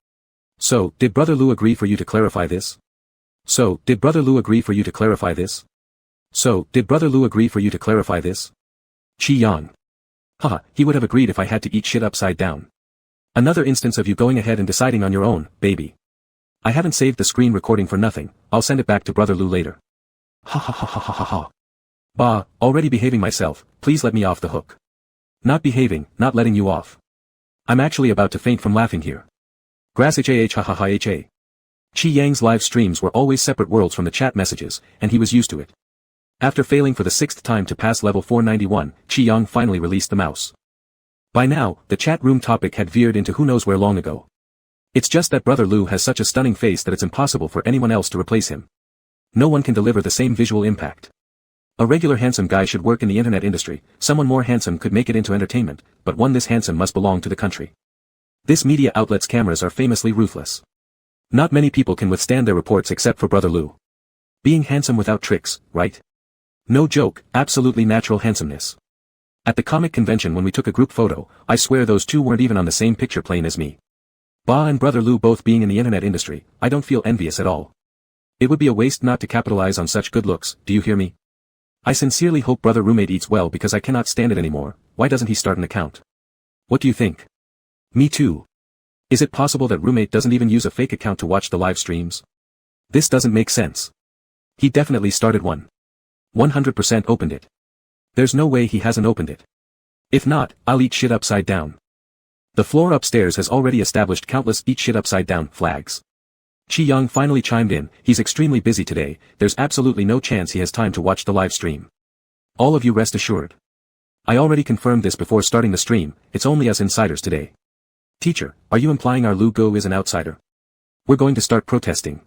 So, did brother Lu agree for you to clarify this? Chi-Yang. Haha, he would have agreed if I had to eat shit upside down. Another instance of you going ahead and deciding on your own, baby. I haven't saved the screen recording for nothing, I'll send it back to brother Lou later. Ha. Bah, already behaving myself, please let me off the hook. Not behaving, not letting you off. I'm actually about to faint from laughing here. Grass ha. Chi-Yang's live streams were always separate worlds from the chat messages, and he was used to it. After failing for the 6th time to pass level 491, Chi-Yang finally released the mouse. By now, the chat room topic had veered into who knows where long ago. It's just that brother Lou has such a stunning face that it's impossible for anyone else to replace him. No one can deliver the same visual impact. A regular handsome guy should work in the internet industry, someone more handsome could make it into entertainment, but one this handsome must belong to the country. This media outlet's cameras are famously ruthless. Not many people can withstand their reports except for brother Lou. Being handsome without tricks, right? No joke, absolutely natural handsomeness. At the comic convention when we took a group photo, I swear those two weren't even on the same picture plane as me. Ba and brother Lou both being in the internet industry, I don't feel envious at all. It would be a waste not to capitalize on such good looks, do you hear me? I sincerely hope brother roommate eats well because I cannot stand it anymore, why doesn't he start an account? What do you think? Me too. Is it possible that roommate doesn't even use a fake account to watch the live streams? This doesn't make sense. He definitely started one. 100% opened it. There's no way he hasn't opened it. If not, I'll eat shit upside down. The floor upstairs has already established countless eat shit upside down flags. Chi Yang finally chimed in, he's extremely busy today, there's absolutely no chance he has time to watch the live stream. All of you rest assured. I already confirmed this before starting the stream, it's only us insiders today. Teacher, are you implying our Lu Go is an outsider? We're going to start protesting.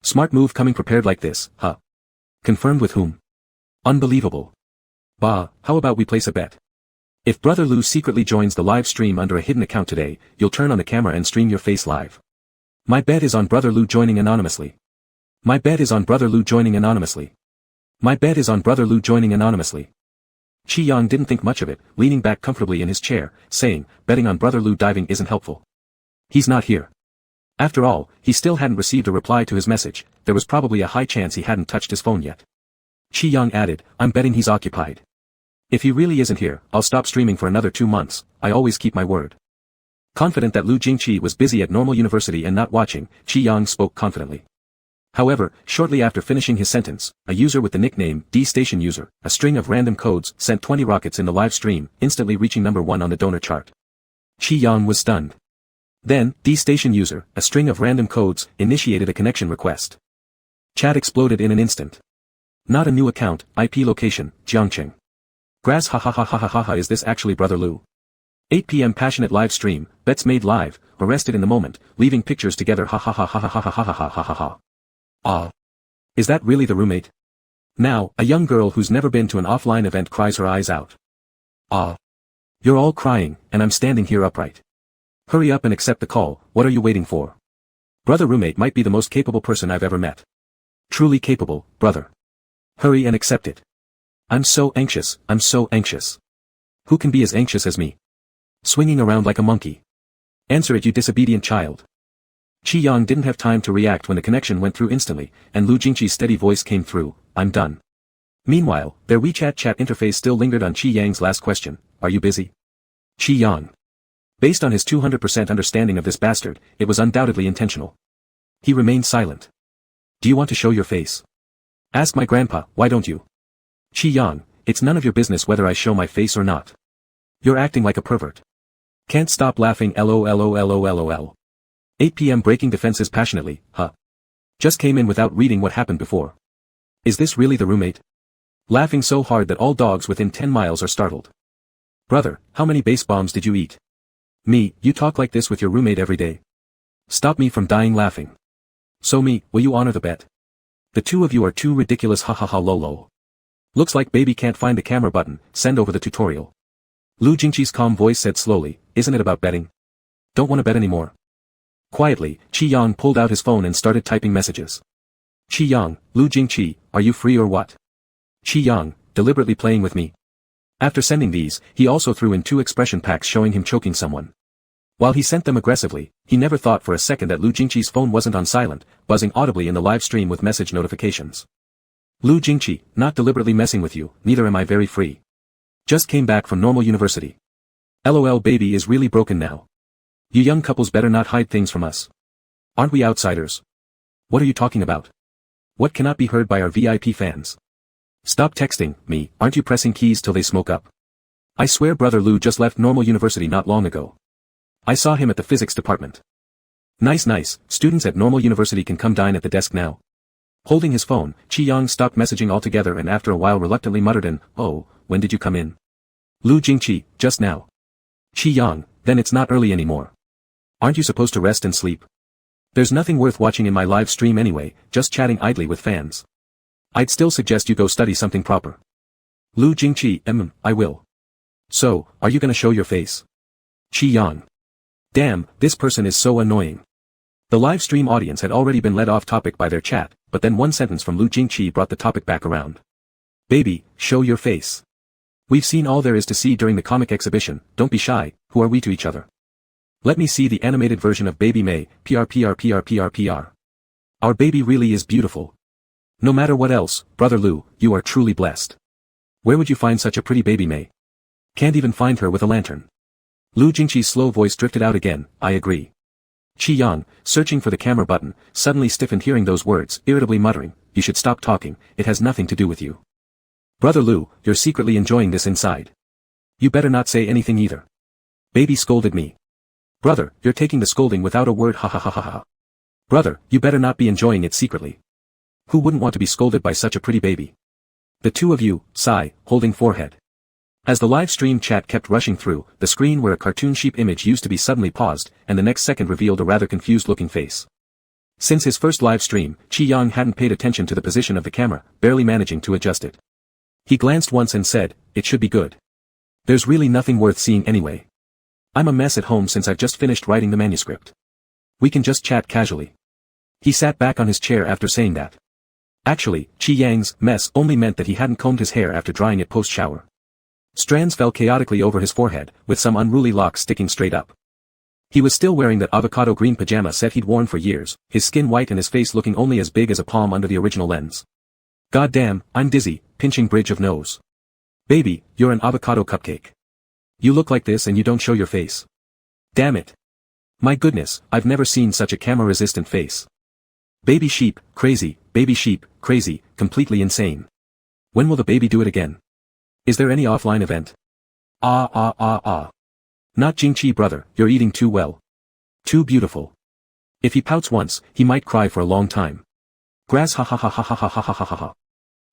Smart move coming prepared like this, huh? Confirmed with whom? Unbelievable. Bah, how about we place a bet? If Brother Lu secretly joins the live stream under a hidden account today, you'll turn on the camera and stream your face live. My bet is on Brother Lu joining anonymously. My bet is on Brother Lu joining anonymously. My bet is on Brother Lu joining anonymously. Chi Yang didn't think much of it, leaning back comfortably in his chair, saying, betting on Brother Lu diving isn't helpful. He's not here. After all, he still hadn't received a reply to his message, there was probably a high chance he hadn't touched his phone yet. Chi Yang added, I'm betting he's occupied. If he really isn't here, I'll stop streaming for another 2 months, I always keep my word. Confident that Lu Jingqi was busy at Normal University and not watching, Chi Yang spoke confidently. However, shortly after finishing his sentence, a user with the nickname D-Station User, a string of random codes, sent 20 rockets in the live stream, instantly reaching number 1 on the donor chart. Chi Yang was stunned. Then, D-Station User, a string of random codes, initiated a connection request. Chat exploded in an instant. Not a new account, IP location, Jiangcheng. Grass ha ha ha ha ha ha ha, is this actually Brother Lu? 8 p.m. passionate live stream, bets made live, arrested in the moment, leaving pictures together ha ha ha ha ha ha ha ha ha ha ha ha. Ah. Is that really the roommate? Now, a young girl who's never been to an offline event cries her eyes out. Ah. You're all crying, and I'm standing here upright. Hurry up and accept the call, what are you waiting for? Brother roommate might be the most capable person I've ever met. Truly capable, brother. Hurry and accept it. I'm so anxious, I'm so anxious. Who can be as anxious as me? Swinging around like a monkey. Answer it, you disobedient child. Chi Yang didn't have time to react when the connection went through instantly, and Lu Jingqi's steady voice came through, I'm done. Meanwhile, their WeChat chat interface still lingered on Chi Yang's last question, are you busy? Chi Yang. Based on his 200% understanding of this bastard, it was undoubtedly intentional. He remained silent. Do you want to show your face? Ask my grandpa, why don't you? Chi Yang, it's none of your business whether I show my face or not. You're acting like a pervert. Can't stop laughing lol. 8 p.m. breaking defenses passionately, huh? Just came in without reading what happened before. Is this really the roommate? Laughing so hard that all dogs within 10 miles are startled. Brother, how many base bombs did you eat? Me, you talk like this with your roommate every day. Stop me from dying laughing. So me, will you honor the bet? The two of you are too ridiculous ha ha ha lol. Looks like baby can't find the camera button, send over the tutorial. Lu Jingqi's calm voice said slowly, isn't it about betting? Don't want to bet anymore. Quietly, Chi Yang pulled out his phone and started typing messages. Chi Yang, Lu Jingqi, are you free or what? Chi Yang, deliberately playing with me. After sending these, he also threw in 2 expression packs showing him choking someone. While he sent them aggressively, he never thought for a second that Lu Jingqi's phone wasn't on silent, buzzing audibly in the live stream with message notifications. Lu Jingqi, not deliberately messing with you, neither am I very free. Just came back from Normal University. LOL, baby is really broken now. You young couples better not hide things from us. Aren't we outsiders? What are you talking about? What cannot be heard by our VIP fans? Stop texting me, aren't you pressing keys till they smoke up? I swear Brother Lu just left Normal University not long ago. I saw him at the physics department. Nice, students at Normal University can come dine at the desk now. Holding his phone, Chi Yang stopped messaging altogether and after a while reluctantly muttered an, oh, when did you come in? Lu Jingqi, just now. Chi Yang, then it's not early anymore. Aren't you supposed to rest and sleep? There's nothing worth watching in my live stream anyway, just chatting idly with fans. I'd still suggest you go study something proper. Lu Jingqi, I will. So, are you gonna show your face? Chi Yang. Damn, this person is so annoying. The live stream audience had already been led off topic by their chat, but then one sentence from Lu Jingqi brought the topic back around. Baby, show your face. We've seen all there is to see during the comic exhibition, don't be shy, who are we to each other? Let me see the animated version of Baby May, PR. Our baby really is beautiful. No matter what else, Brother Lu, you are truly blessed. Where would you find such a pretty Baby May? Can't even find her with a lantern. Lu Jingqi's slow voice drifted out again, I agree. Qi Yang, searching for the camera button, suddenly stiffened hearing those words, irritably muttering, "You should stop talking, it has nothing to do with you. Brother Lu, you're secretly enjoying this inside. You better not say anything either." Baby scolded me. "Brother, you're taking the scolding without a word, ha ha ha ha ha. Brother, you better not be enjoying it secretly. Who wouldn't want to be scolded by such a pretty baby?" The two of you, sigh, holding forehead. As the live stream chat kept rushing through, the screen where a cartoon sheep image used to be suddenly paused, and the next second revealed a rather confused-looking face. Since his first live stream, Qi Yang hadn't paid attention to the position of the camera, barely managing to adjust it. He glanced once and said, "It should be good. There's really nothing worth seeing anyway. I'm a mess at home since I've just finished writing the manuscript. We can just chat casually." He sat back on his chair after saying that. Actually, Qi Yang's mess only meant that he hadn't combed his hair after drying it post-shower. Strands fell chaotically over his forehead, with some unruly locks sticking straight up. He was still wearing that avocado green pajama set he'd worn for years, his skin white and his face looking only as big as a palm under the original lens. "God damn, I'm dizzy," pinching bridge of nose. "Baby, you're an avocado cupcake. You look like this and you don't show your face. Damn it. My goodness, I've never seen such a camera-resistant face. Baby sheep, crazy, completely insane. When will the baby do it again? Is there any offline event? Not Jingqi brother, you're eating too well. Too beautiful. If he pouts once, he might cry for a long time. Grass ha ha ha ha ha ha ha ha ha ha ha."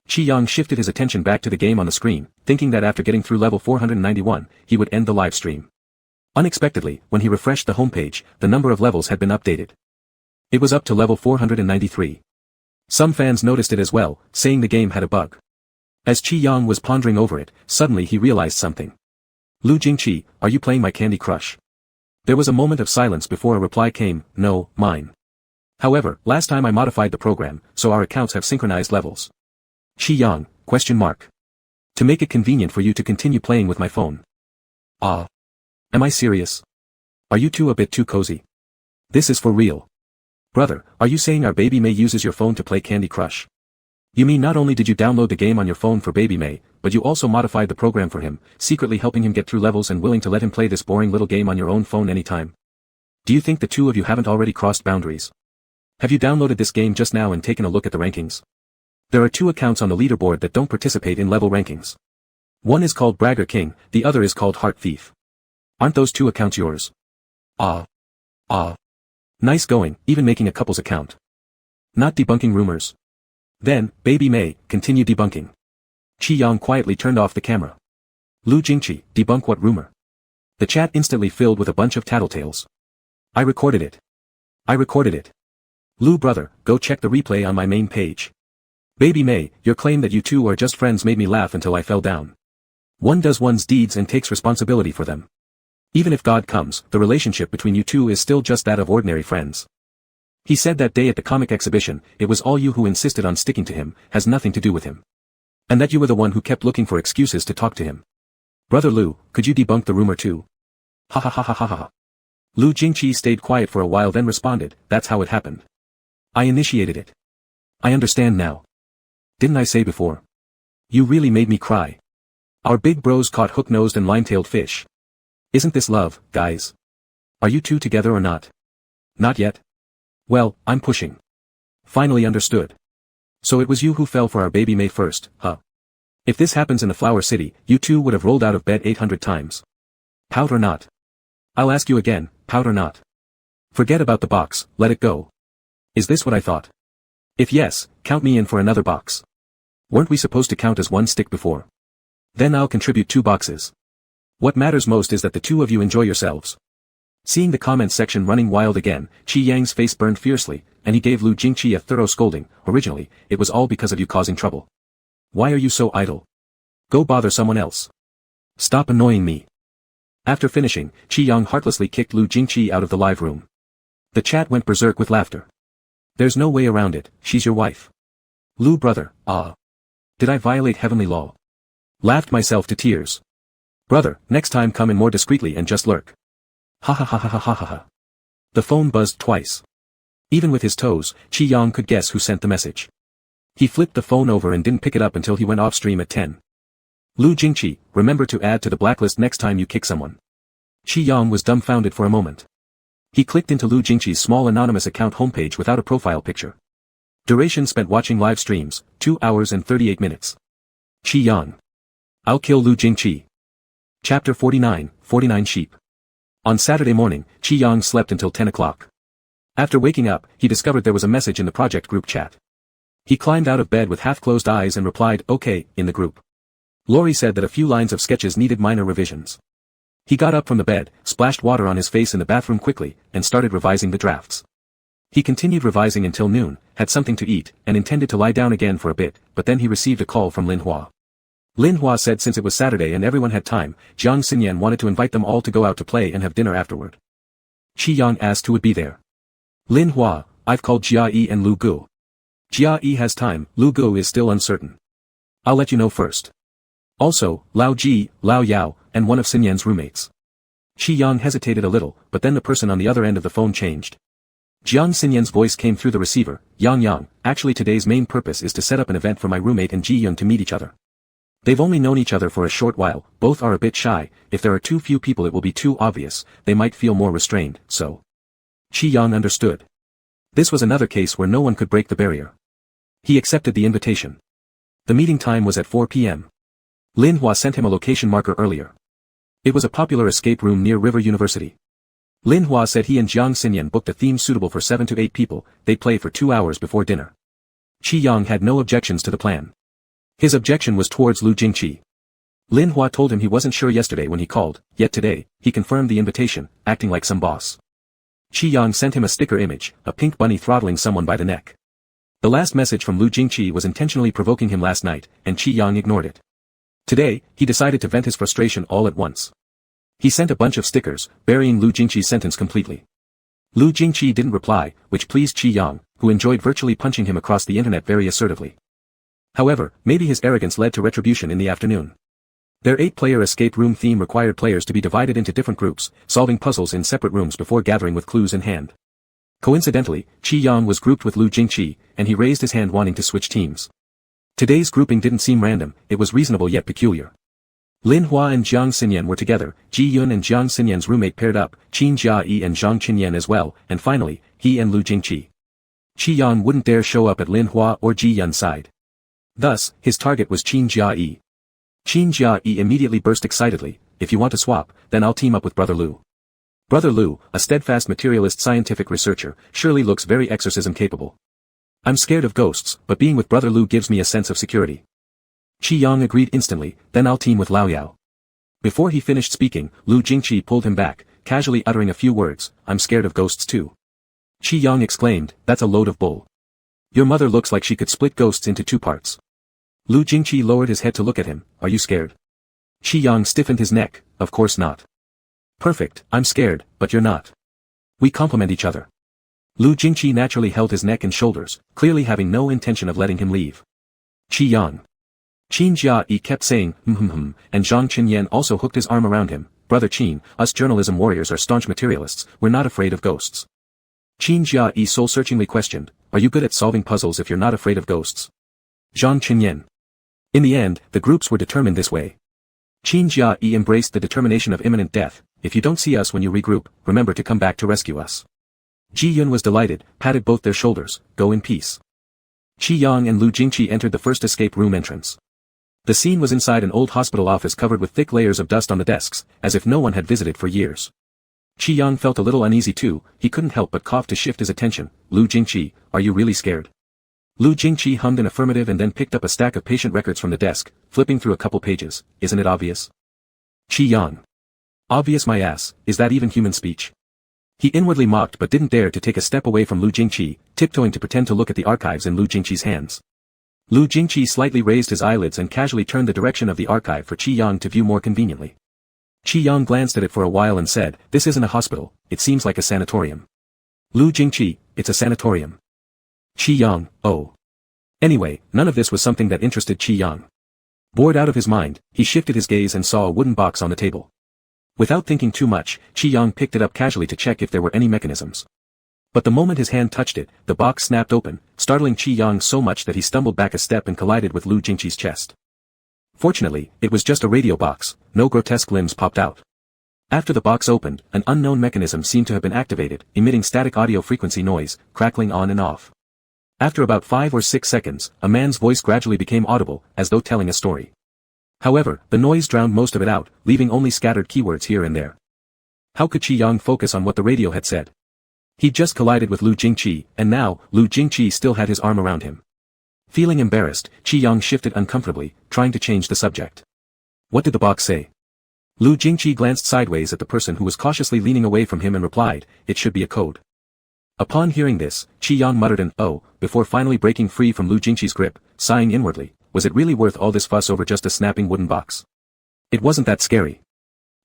Qi Yang shifted his attention back to the game on the screen, thinking that after getting through level 491, he would end the live stream. Unexpectedly, when he refreshed the homepage, the number of levels had been updated. It was up to level 493. Some fans noticed it as well, saying the game had a bug. As Qi Yang was pondering over it, suddenly he realized something. "Lu Jingqi, are you playing my Candy Crush?" There was a moment of silence before a reply came, "No, mine. However, last time I modified the program, so our accounts have synchronized levels." Qi Yang, ? To make it convenient for you to continue playing with my phone. Am I serious? Are you two a bit too cozy? This is for real. Brother, are you saying our baby May uses your phone to play Candy Crush? You mean not only did you download the game on your phone for baby May, but you also modified the program for him, secretly helping him get through levels and willing to let him play this boring little game on your own phone anytime? Do you think the two of you haven't already crossed boundaries? Have you downloaded this game just now and taken a look at the rankings? There are two accounts on the leaderboard that don't participate in level rankings. One is called Bragger King, the other is called Heart Thief. Aren't those two accounts yours? Nice going, even making a couple's account. Not debunking rumors. Then, baby May, continue debunking. Qi Yang quietly turned off the camera. Lu Jingqi, debunk what rumor? The chat instantly filled with a bunch of tattletales. I recorded it. Lu brother, go check the replay on my main page. Baby May, your claim that you two are just friends made me laugh until I fell down. One does one's deeds and takes responsibility for them. Even if God comes, the relationship between you two is still just that of ordinary friends. He said that day at the comic exhibition, it was all you who insisted on sticking to him, has nothing to do with him. And that you were the one who kept looking for excuses to talk to him. Brother Lu, could you debunk the rumor too? Ha ha ha ha ha ha. Lu Jingqi stayed quiet for a while then responded, that's how it happened. I initiated it. I understand now. Didn't I say before? You really made me cry. Our big bros caught hook-nosed and line-tailed fish. Isn't this love, guys? Are you two together or not? Not yet. Well, I'm pushing. Finally understood. So it was you who fell for our baby May first, huh? If this happens in the Flower City, you two would have rolled out of bed 800 times. Pout or not? I'll ask you again, pout or not? Forget about the box, let it go. Is this what I thought? If yes, count me in for another box. Weren't we supposed to count as one stick before? Then I'll contribute 2 boxes. What matters most is that the two of you enjoy yourselves. Seeing the comments section running wild again, Qi Yang's face burned fiercely, and he gave Lu Jingqi a thorough scolding. Originally, it was all because of you causing trouble. Why are you so idle? Go bother someone else. Stop annoying me. After finishing, Qi Yang heartlessly kicked Lu Jingqi out of the live room. The chat went berserk with laughter. There's no way around it, she's your wife. Lu brother, did I violate heavenly law? Laughed myself to tears. Brother, next time come in more discreetly and just lurk. Ha ha ha ha ha ha ha ha. The phone buzzed twice. Even with his toes, Qi Yang could guess who sent the message. He flipped the phone over and didn't pick it up until he went off stream at 10. Lu Jingqi, remember to add to the blacklist next time you kick someone. Qi Yang was dumbfounded for a moment. He clicked into Lu Jingqi's small anonymous account homepage without a profile picture. Duration spent watching live streams, 2 hours and 38 minutes. Qi Yang. I'll kill Lu Jingqi. Chapter 49, 49 Sheep. On Saturday morning, Qi Yang slept until 10 o'clock. After waking up, he discovered there was a message in the project group chat. He climbed out of bed with half-closed eyes and replied, "Okay," in the group. Lori said that a few lines of sketches needed minor revisions. He got up from the bed, splashed water on his face in the bathroom quickly, and started revising the drafts. He continued revising until noon, had something to eat, and intended to lie down again for a bit, but then he received a call from Lin Hua. Lin Hua said since it was Saturday and everyone had time, Jiangcheng wanted to invite them all to go out to play and have dinner afterward. Qi Yang asked who would be there. Lin Hua, I've called Jia Yi and Lu Gu. Jia Yi has time, Lu Gu is still uncertain. I'll let you know first. Also, Lao Ji, Lao Yao, and one of Xinyan's roommates. Qi Yang hesitated a little, but then the person on the other end of the phone changed. Jiang Xinyan's voice came through the receiver. Yang, actually today's main purpose is to set up an event for my roommate and Ji Yun to meet each other. They've only known each other for a short while, both are a bit shy, if there are too few people it will be too obvious, they might feel more restrained, so. Qi Yang understood. This was another case where no one could break the barrier. He accepted the invitation. The meeting time was at 4 p.m. Lin Hua sent him a location marker earlier. It was a popular escape room near River University. Lin Hua said he and Jiang Xinyan booked a theme suitable for 7 to 8 people, they'd play for 2 hours before dinner. Qi Yang had no objections to the plan. His objection was towards Lu Jingqi. Lin Hua told him he wasn't sure yesterday when he called, yet today, he confirmed the invitation, acting like some boss. Qi Yang sent him a sticker image, a pink bunny throttling someone by the neck. The last message from Lu Jingqi was intentionally provoking him last night, and Qi Yang ignored it. Today, he decided to vent his frustration all at once. He sent a bunch of stickers, burying Lu Jingqi's sentence completely. Lu Jingqi didn't reply, which pleased Qi Yang, who enjoyed virtually punching him across the internet very assertively. However, maybe his arrogance led to retribution in the afternoon. Their 8-player escape room theme required players to be divided into different groups, solving puzzles in separate rooms before gathering with clues in hand. Coincidentally, Qi Yang was grouped with Lu Jingqi, and he raised his hand wanting to switch teams. Today's grouping didn't seem random, it was reasonable yet peculiar. Lin Hua and Jiang Xinyan were together, Ji Yun and Jiang Xinyan's roommate paired up, Qin Jia Yi and Zhang Qinyan as well, and finally, he and Lu Jingqi. Qi Yang wouldn't dare show up at Lin Hua or Ji Yun's side. Thus, his target was Qin Jia Yi. Qin Jia Yi immediately burst excitedly, "If you want to swap, then I'll team up with Brother Lu." Brother Lu, a steadfast materialist scientific researcher, surely looks very exorcism capable. I'm scared of ghosts, but being with Brother Lu gives me a sense of security. Qi Yang agreed instantly, then I'll team with Lao Yao. Before he finished speaking, Lu Jingqi pulled him back, casually uttering a few words, I'm scared of ghosts too. Qi Yang exclaimed, that's a load of bull. Your mother looks like she could split ghosts into 2 parts. Lu Jingqi lowered his head to look at him, are you scared? Qi Yang stiffened his neck, of course not. Perfect, I'm scared, but you're not. We complement each other. Lu Jingqi naturally held his neck and shoulders, clearly having no intention of letting him leave. Qi Yang. Qin Jia Yi kept saying, and Zhang Qinyan also hooked his arm around him, Brother Qin, us journalism warriors are staunch materialists, we're not afraid of ghosts. Qin Jia Yi soul-searchingly questioned, are you good at solving puzzles if you're not afraid of ghosts? Zhang Qinyan. In the end, the groups were determined this way. Qin Jia Yi embraced the determination of imminent death, if you don't see us when you regroup, remember to come back to rescue us. Ji Yun was delighted, patted both their shoulders, go in peace. Qi Yang and Lu Jingqi entered the first escape room entrance. The scene was inside an old hospital office covered with thick layers of dust on the desks, as if no one had visited for years. Qi Yang felt a little uneasy too, he couldn't help but cough to shift his attention. Lu Jingqi, are you really scared? Lu Jingqi hummed an affirmative and then picked up a stack of patient records from the desk, flipping through a couple pages, isn't it obvious? Qi Yang. Obvious my ass, is that even human speech? He inwardly mocked but didn't dare to take a step away from Lu Jingqi, tiptoeing to pretend to look at the archives in Lu Jingqi's hands. Lu Jingqi slightly raised his eyelids and casually turned the direction of the archive for Qi Yang to view more conveniently. Qi Yang glanced at it for a while and said, this isn't a hospital, it seems like a sanatorium. Lu Jingqi, it's a sanatorium. Qi Yang, oh. Anyway, none of this was something that interested Qi Yang. Bored out of his mind, he shifted his gaze and saw a wooden box on the table. Without thinking too much, Qi Yang picked it up casually to check if there were any mechanisms. But the moment his hand touched it, the box snapped open, startling Qi Yang so much that he stumbled back a step and collided with Lu Jingqi's chest. Fortunately, it was just a radio box, no grotesque limbs popped out. After the box opened, an unknown mechanism seemed to have been activated, emitting static audio frequency noise, crackling on and off. After about 5 or 6 seconds, a man's voice gradually became audible, as though telling a story. However, the noise drowned most of it out, leaving only scattered keywords here and there. How could Qi Yang focus on what the radio had said? He'd just collided with Lu Jingqi, and now, Lu Jingqi still had his arm around him. Feeling embarrassed, Qi Yang shifted uncomfortably, trying to change the subject. What did the box say? Lu Jingqi glanced sideways at the person who was cautiously leaning away from him and replied, "It should be a code." Upon hearing this, Qi Yang muttered an "oh," before finally breaking free from Lu Jingqi's grip, sighing inwardly, was it really worth all this fuss over just a snapping wooden box? It wasn't that scary.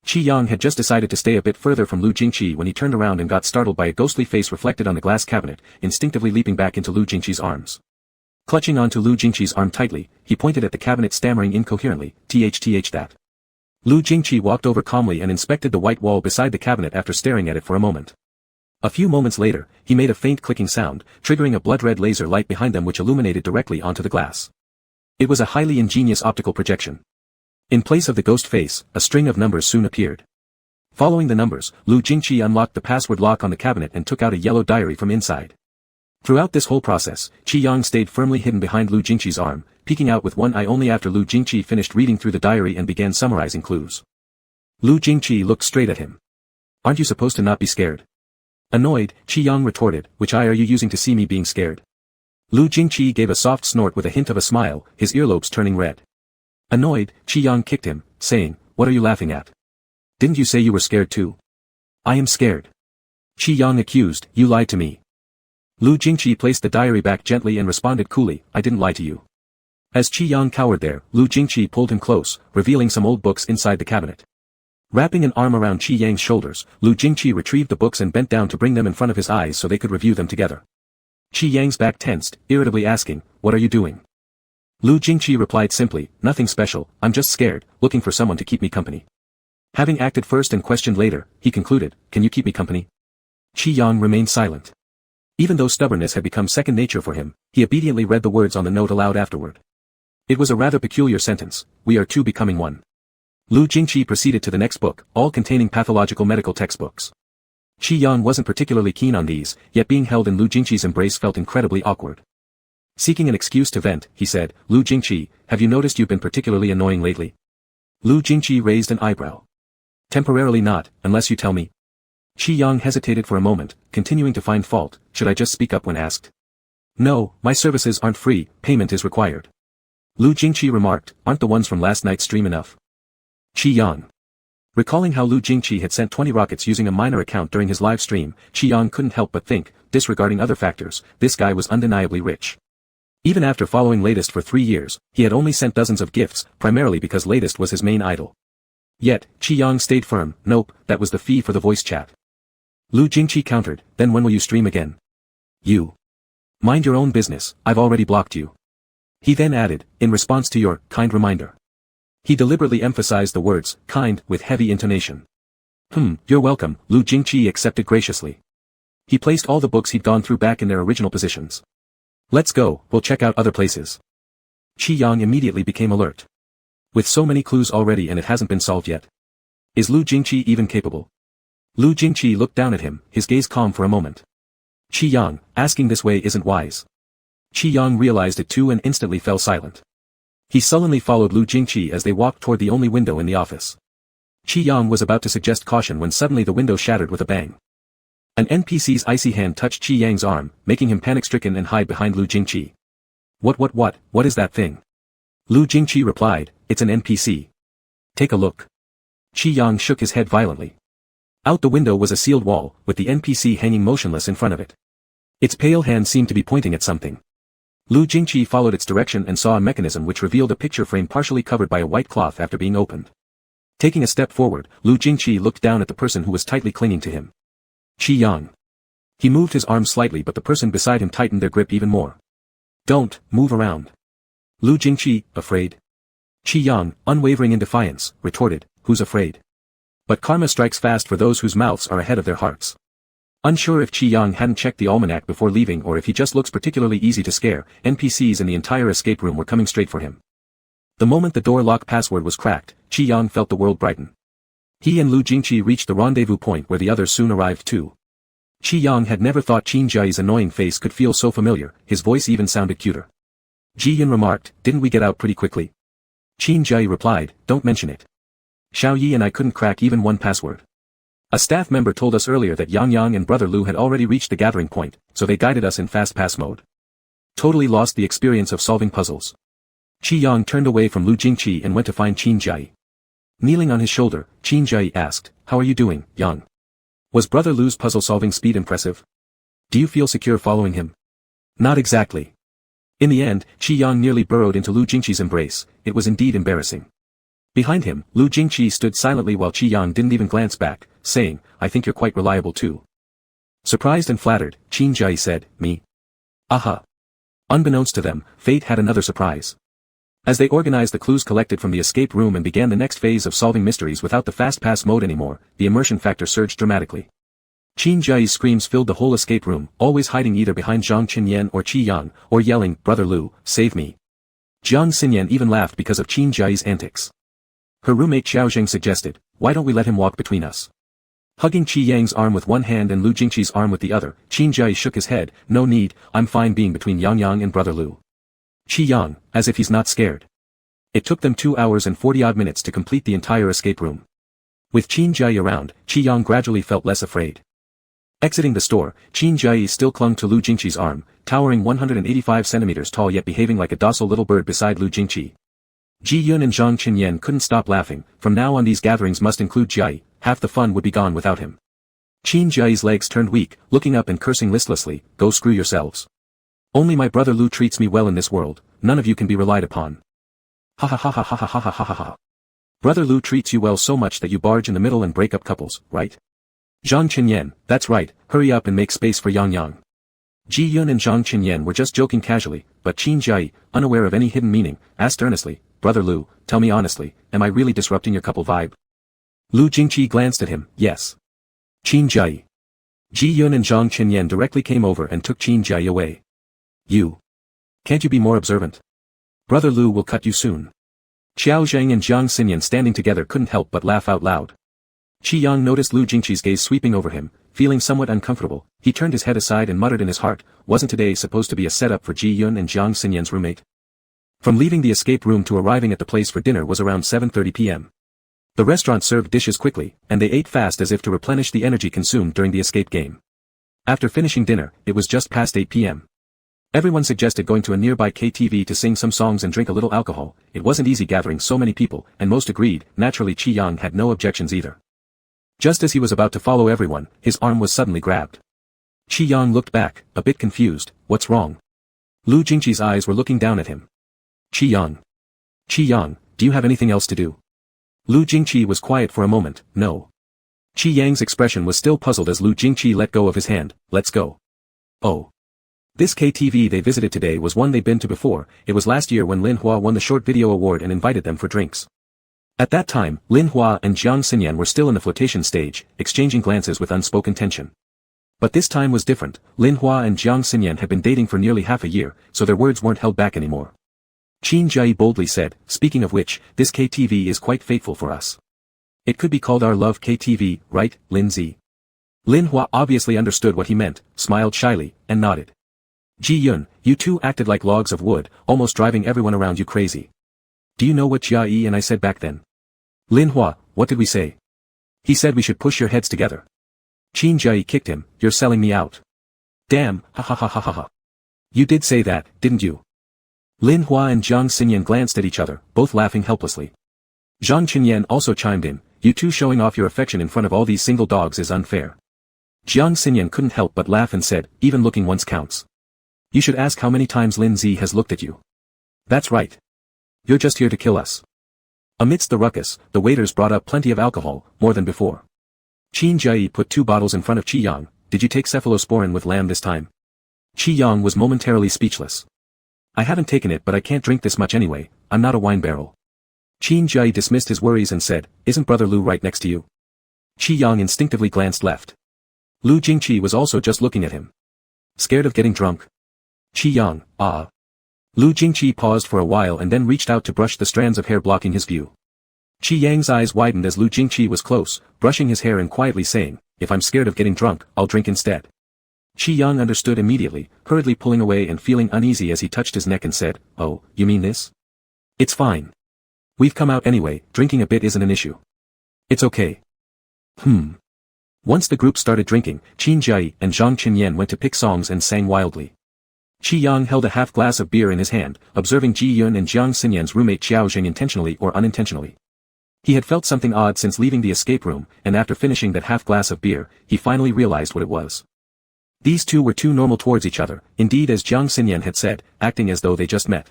Qi Yang had just decided to stay a bit further from Lu Jingqi when he turned around and got startled by a ghostly face reflected on the glass cabinet, instinctively leaping back into Lu Jingqi's arms. Clutching onto Lu Jingqi's arm tightly, he pointed at the cabinet stammering incoherently, "Th that." Lu Jingqi walked over calmly and inspected the white wall beside the cabinet after staring at it for a moment. A few moments later, he made a faint clicking sound, triggering a blood-red laser light behind them which illuminated directly onto the glass. It was a highly ingenious optical projection. In place of the ghost face, a string of numbers soon appeared. Following the numbers, Lu Jingqi unlocked the password lock on the cabinet and took out a yellow diary from inside. Throughout this whole process, Qi Yang stayed firmly hidden behind Lu Jingqi's arm, peeking out with one eye only after Lu Jingqi finished reading through the diary and began summarizing clues. Lu Jingqi looked straight at him. "Aren't you supposed to not be scared?" Annoyed, Qi Yang retorted, "Which eye are you using to see me being scared?" Lu Jingqi gave a soft snort with a hint of a smile, his earlobes turning red. Annoyed, Qi Yang kicked him, saying, "What are you laughing at? Didn't you say you were scared too?" "I am scared." Qi Yang accused, "You lied to me." Lu Jingqi placed the diary back gently and responded coolly, "I didn't lie to you." As Qi Yang cowered there, Lu Jingqi pulled him close, revealing some old books inside the cabinet. Wrapping an arm around Qi Yang's shoulders, Lu Jingqi retrieved the books and bent down to bring them in front of his eyes so they could review them together. Qi Yang's back tensed, irritably asking, "What are you doing?" Lu Jingqi replied simply, "Nothing special, I'm just scared, looking for someone to keep me company." Having acted first and questioned later, he concluded, "Can you keep me company?" Qi Yang remained silent. Even though stubbornness had become second nature for him, he obediently read the words on the note aloud afterward. It was a rather peculiar sentence, "We are two becoming one." Lu Jingqi proceeded to the next book, all containing pathological medical textbooks. Qi Yang wasn't particularly keen on these, yet being held in Lu Jingqi's embrace felt incredibly awkward. Seeking an excuse to vent, he said, "Lu Jingqi, have you noticed you've been particularly annoying lately?" Lu Jingqi raised an eyebrow. "Temporarily not, unless you tell me." Qi Yang hesitated for a moment, continuing to find fault, "Should I just speak up when asked?" "No, my services aren't free, payment is required." Lu Jingqi remarked, "Aren't the ones from last night's stream enough?" Qi Yang. Recalling how Lu Jingqi had sent 20 rockets using a minor account during his live stream, Qi Yang couldn't help but think, disregarding other factors, this guy was undeniably rich. Even after following Latest for 3 years, he had only sent dozens of gifts, primarily because Latest was his main idol. Yet, Qi Yang stayed firm, "Nope, that was the fee for the voice chat." Lu Jingqi countered, "Then when will you stream again?" "You. Mind your own business, I've already blocked you." He then added, "In response to your kind reminder." He deliberately emphasized the words, kind, with heavy intonation. You're welcome," Lu Jingqi accepted graciously. He placed all the books he'd gone through back in their original positions. "Let's go, we'll check out other places." Qi Yang immediately became alert. With so many clues already and it hasn't been solved yet. Is Lu Jingqi even capable? Lu Jingqi looked down at him, his gaze calm for a moment. "Qi Yang, asking this way isn't wise." Qi Yang realized it too and instantly fell silent. He sullenly followed Lu Jingqi as they walked toward the only window in the office. Qi Yang was about to suggest caution when suddenly the window shattered with a bang. An NPC's icy hand touched Qi Yang's arm, making him panic-stricken and hide behind Lu Jingqi. What is that thing?" Lu Jingqi replied, "It's an NPC. Take a look." Qi Yang shook his head violently. Out the window was a sealed wall, with the NPC hanging motionless in front of it. Its pale hand seemed to be pointing at something. Lu Jingqi followed its direction and saw a mechanism which revealed a picture frame partially covered by a white cloth after being opened. Taking a step forward, Lu Jingqi looked down at the person who was tightly clinging to him. Qi Yang. He moved his arm slightly but the person beside him tightened their grip even more. "Don't, move around." Lu Jingqi, afraid? Qi Yang, unwavering in defiance, retorted, "Who's afraid? But karma strikes fast for those whose mouths are ahead of their hearts." Unsure if Qi Yang hadn't checked the almanac before leaving or if he just looks particularly easy to scare, NPCs in the entire escape room were coming straight for him. The moment the door lock password was cracked, Qi Yang felt the world brighten. He and Lu Jingqi reached the rendezvous point where the others soon arrived too. Qi Yang had never thought Qin Jiayi's annoying face could feel so familiar, his voice even sounded cuter. Ji Yun remarked, didn't we get out pretty quickly? Qin Jiayi replied, don't mention it. Xiao Yi and I couldn't crack even one password. A staff member told us earlier that Yang Yang and Brother Lu had already reached the gathering point, so they guided us in fast pass mode. Totally lost the experience of solving puzzles. Qi Yang turned away from Lu Jingqi and went to find Qin Jiayi. Kneeling on his shoulder, Qin Jiayi asked, how are you doing, Yang? Was Brother Lu's puzzle-solving speed impressive? Do you feel secure following him? Not exactly. In the end, Qi Yang nearly burrowed into Lu Jingqi's embrace. It was indeed embarrassing. Behind him, Lu Jingqi stood silently while Qi Yang didn't even glance back, saying, I think you're quite reliable too. Surprised and flattered, Qin Jiayi said, me? Aha. Unbeknownst to them, fate had another surprise. As they organized the clues collected from the escape room and began the next phase of solving mysteries without the fast pass mode anymore, the immersion factor surged dramatically. Qin Jiayi's screams filled the whole escape room, always hiding either behind Zhang Qinyan or Qi Yang, or yelling, Brother Lu, save me. Jiang Xinyan even laughed because of Qin Jiayi's antics. Her roommate Xiaozheng suggested, why don't we let him walk between us? Hugging Qi Yang's arm with one hand and Lu Jingqi's arm with the other, Qin Jiayi shook his head, no need, I'm fine being between Yang Yang and Brother Lu. Qi Yang, as if he's not scared. It took them 2 hours and 40-odd minutes to complete the entire escape room. With Qin Jiayi around, Qi Yang gradually felt less afraid. Exiting the store, Qin Jiayi still clung to Lu Jingqi's arm, towering 185 centimeters tall yet behaving like a docile little bird beside Lu Jingqi. Ji Yun and Zhang Qinyan couldn't stop laughing. From now on these gatherings must include Jiayi, half the fun would be gone without him. Qin Jiayi's legs turned weak, looking up and cursing listlessly, go screw yourselves. Only my brother Lu treats me well in this world, none of you can be relied upon. Ha ha ha ha ha ha ha ha ha ha. Brother Lu treats you well so much that you barge in the middle and break up couples, right? Zhang Qinyan, that's right, hurry up and make space for Yang Yang. Ji Yun and Zhang Qinyan were just joking casually, but Qin Jiayi, unaware of any hidden meaning, asked earnestly, Brother Lu, tell me honestly, am I really disrupting your couple vibe? Lu Jingqi glanced at him, yes. Qin Jiayi. Ji Yun and Zhang Qinyan directly came over and took Qin Jiayi away. You. Can't you be more observant? Brother Lu will cut you soon. Xiaozheng and Jiang Xinyan standing together couldn't help but laugh out loud. Qi Yang noticed Lu Jingqi's gaze sweeping over him, feeling somewhat uncomfortable. He turned his head aside and muttered in his heart, wasn't today supposed to be a setup for Ji Yun and Jiang Xinyan's roommate? From leaving the escape room to arriving at the place for dinner was around 7:30 p.m. The restaurant served dishes quickly, and they ate fast as if to replenish the energy consumed during the escape game. After finishing dinner, it was just past 8 p.m. Everyone suggested going to a nearby KTV to sing some songs and drink a little alcohol. It wasn't easy gathering so many people, and most agreed. Naturally Qi Yang had no objections either. Just as he was about to follow everyone, his arm was suddenly grabbed. Qi Yang looked back, a bit confused, what's wrong? Lu Jingqi's eyes were looking down at him. Qi Yang. Qi Yang, do you have anything else to do? Lu Jingqi was quiet for a moment, no. Qi Yang's expression was still puzzled as Lu Jingqi let go of his hand, let's go. Oh. This KTV they visited today was one they'd been to before. It was last year when Lin Hua won the short video award and invited them for drinks. At that time, Lin Hua and Jiang Xinyan were still in the flirtation stage, exchanging glances with unspoken tension. But this time was different. Lin Hua and Jiang Xinyan had been dating for nearly half a year, so their words weren't held back anymore. Qin Jiayi boldly said, speaking of which, this KTV is quite fateful for us. It could be called our love KTV, right, Lin Zi? Lin Hua obviously understood what he meant, smiled shyly, and nodded. Ji Yun, you two acted like logs of wood, almost driving everyone around you crazy. Do you know what Jia Yi and I said back then? Lin Hua, what did we say? He said we should push your heads together. Qin Jiayi kicked him, you're selling me out. Damn, ha ha ha ha ha ha. You did say that, didn't you? Lin Hua and Jiang Xinyan glanced at each other, both laughing helplessly. Zhang Qinyan also chimed in, you two showing off your affection in front of all these single dogs is unfair. Jiang Xinyan couldn't help but laugh and said, even looking once counts. You should ask how many times Lin Zi has looked at you. That's right. You're just here to kill us. Amidst the ruckus, the waiters brought up plenty of alcohol, more than before. Qin Jiayi put 2 bottles in front of Qi Yang. Did you take cephalosporin with lamb this time? Qi Yang was momentarily speechless. I haven't taken it but I can't drink this much anyway, I'm not a wine barrel. Qin Jiayi dismissed his worries and said, isn't Brother Lu right next to you? Qi Yang instinctively glanced left. Lu Jingqi was also just looking at him. Scared of getting drunk? Qi Yang, ah. Lu Jingqi paused for a while and then reached out to brush the strands of hair blocking his view. Qi Yang's eyes widened as Lu Jingqi was close, brushing his hair and quietly saying, "If I'm scared of getting drunk, I'll drink instead." Qi Yang understood immediately, hurriedly pulling away and feeling uneasy as he touched his neck and said, "Oh, you mean this? It's fine. We've come out anyway, drinking a bit isn't an issue. It's okay." Once the group started drinking, Qin Jiayi and Zhang Qinyan went to pick songs and sang wildly. Qi Yang held a half glass of beer in his hand, observing Ji Yun and Jiang Xinyan's roommate Xiao Jing intentionally or unintentionally. He had felt something odd since leaving the escape room, and after finishing that half glass of beer, he finally realized what it was. These two were too normal towards each other, indeed as Jiang Xinyan had said, acting as though they just met.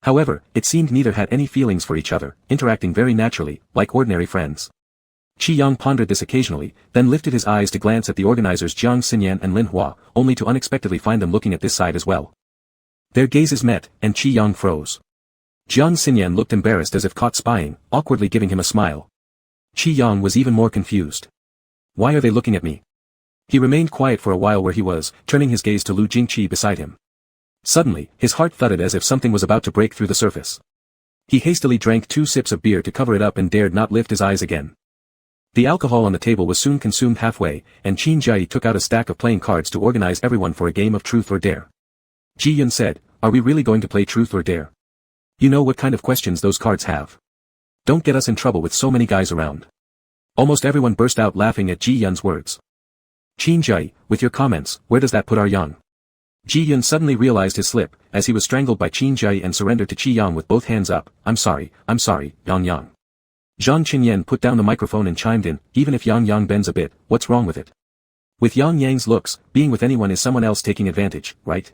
However, it seemed neither had any feelings for each other, interacting very naturally, like ordinary friends. Qi Yang pondered this occasionally, then lifted his eyes to glance at the organizers Jiang Xinyan and Lin Hua, only to unexpectedly find them looking at this side as well. Their gazes met, and Qi Yang froze. Jiang Xinyan looked embarrassed as if caught spying, awkwardly giving him a smile. Qi Yang was even more confused. Why are they looking at me? He remained quiet for a while where he was, turning his gaze to Lu Jingqi beside him. Suddenly, his heart thudded as if something was about to break through the surface. He hastily drank 2 sips of beer to cover it up and dared not lift his eyes again. The alcohol on the table was soon consumed halfway, and Qin Jiayi took out a stack of playing cards to organize everyone for a game of truth or dare. Ji Yun said, "Are we really going to play truth or dare? You know what kind of questions those cards have. Don't get us in trouble with so many guys around." Almost everyone burst out laughing at Ji Yun's words. "Qin Jiayi, with your comments, where does that put our Yang?" Ji Yun suddenly realized his slip, as he was strangled by Qin Jiayi and surrendered to Qi Yang with both hands up. I'm sorry, Yang. Zhang Qinyan put down the microphone and chimed in, "Even if Yang bends a bit, what's wrong with it? With Yang's looks, being with anyone is someone else taking advantage, right?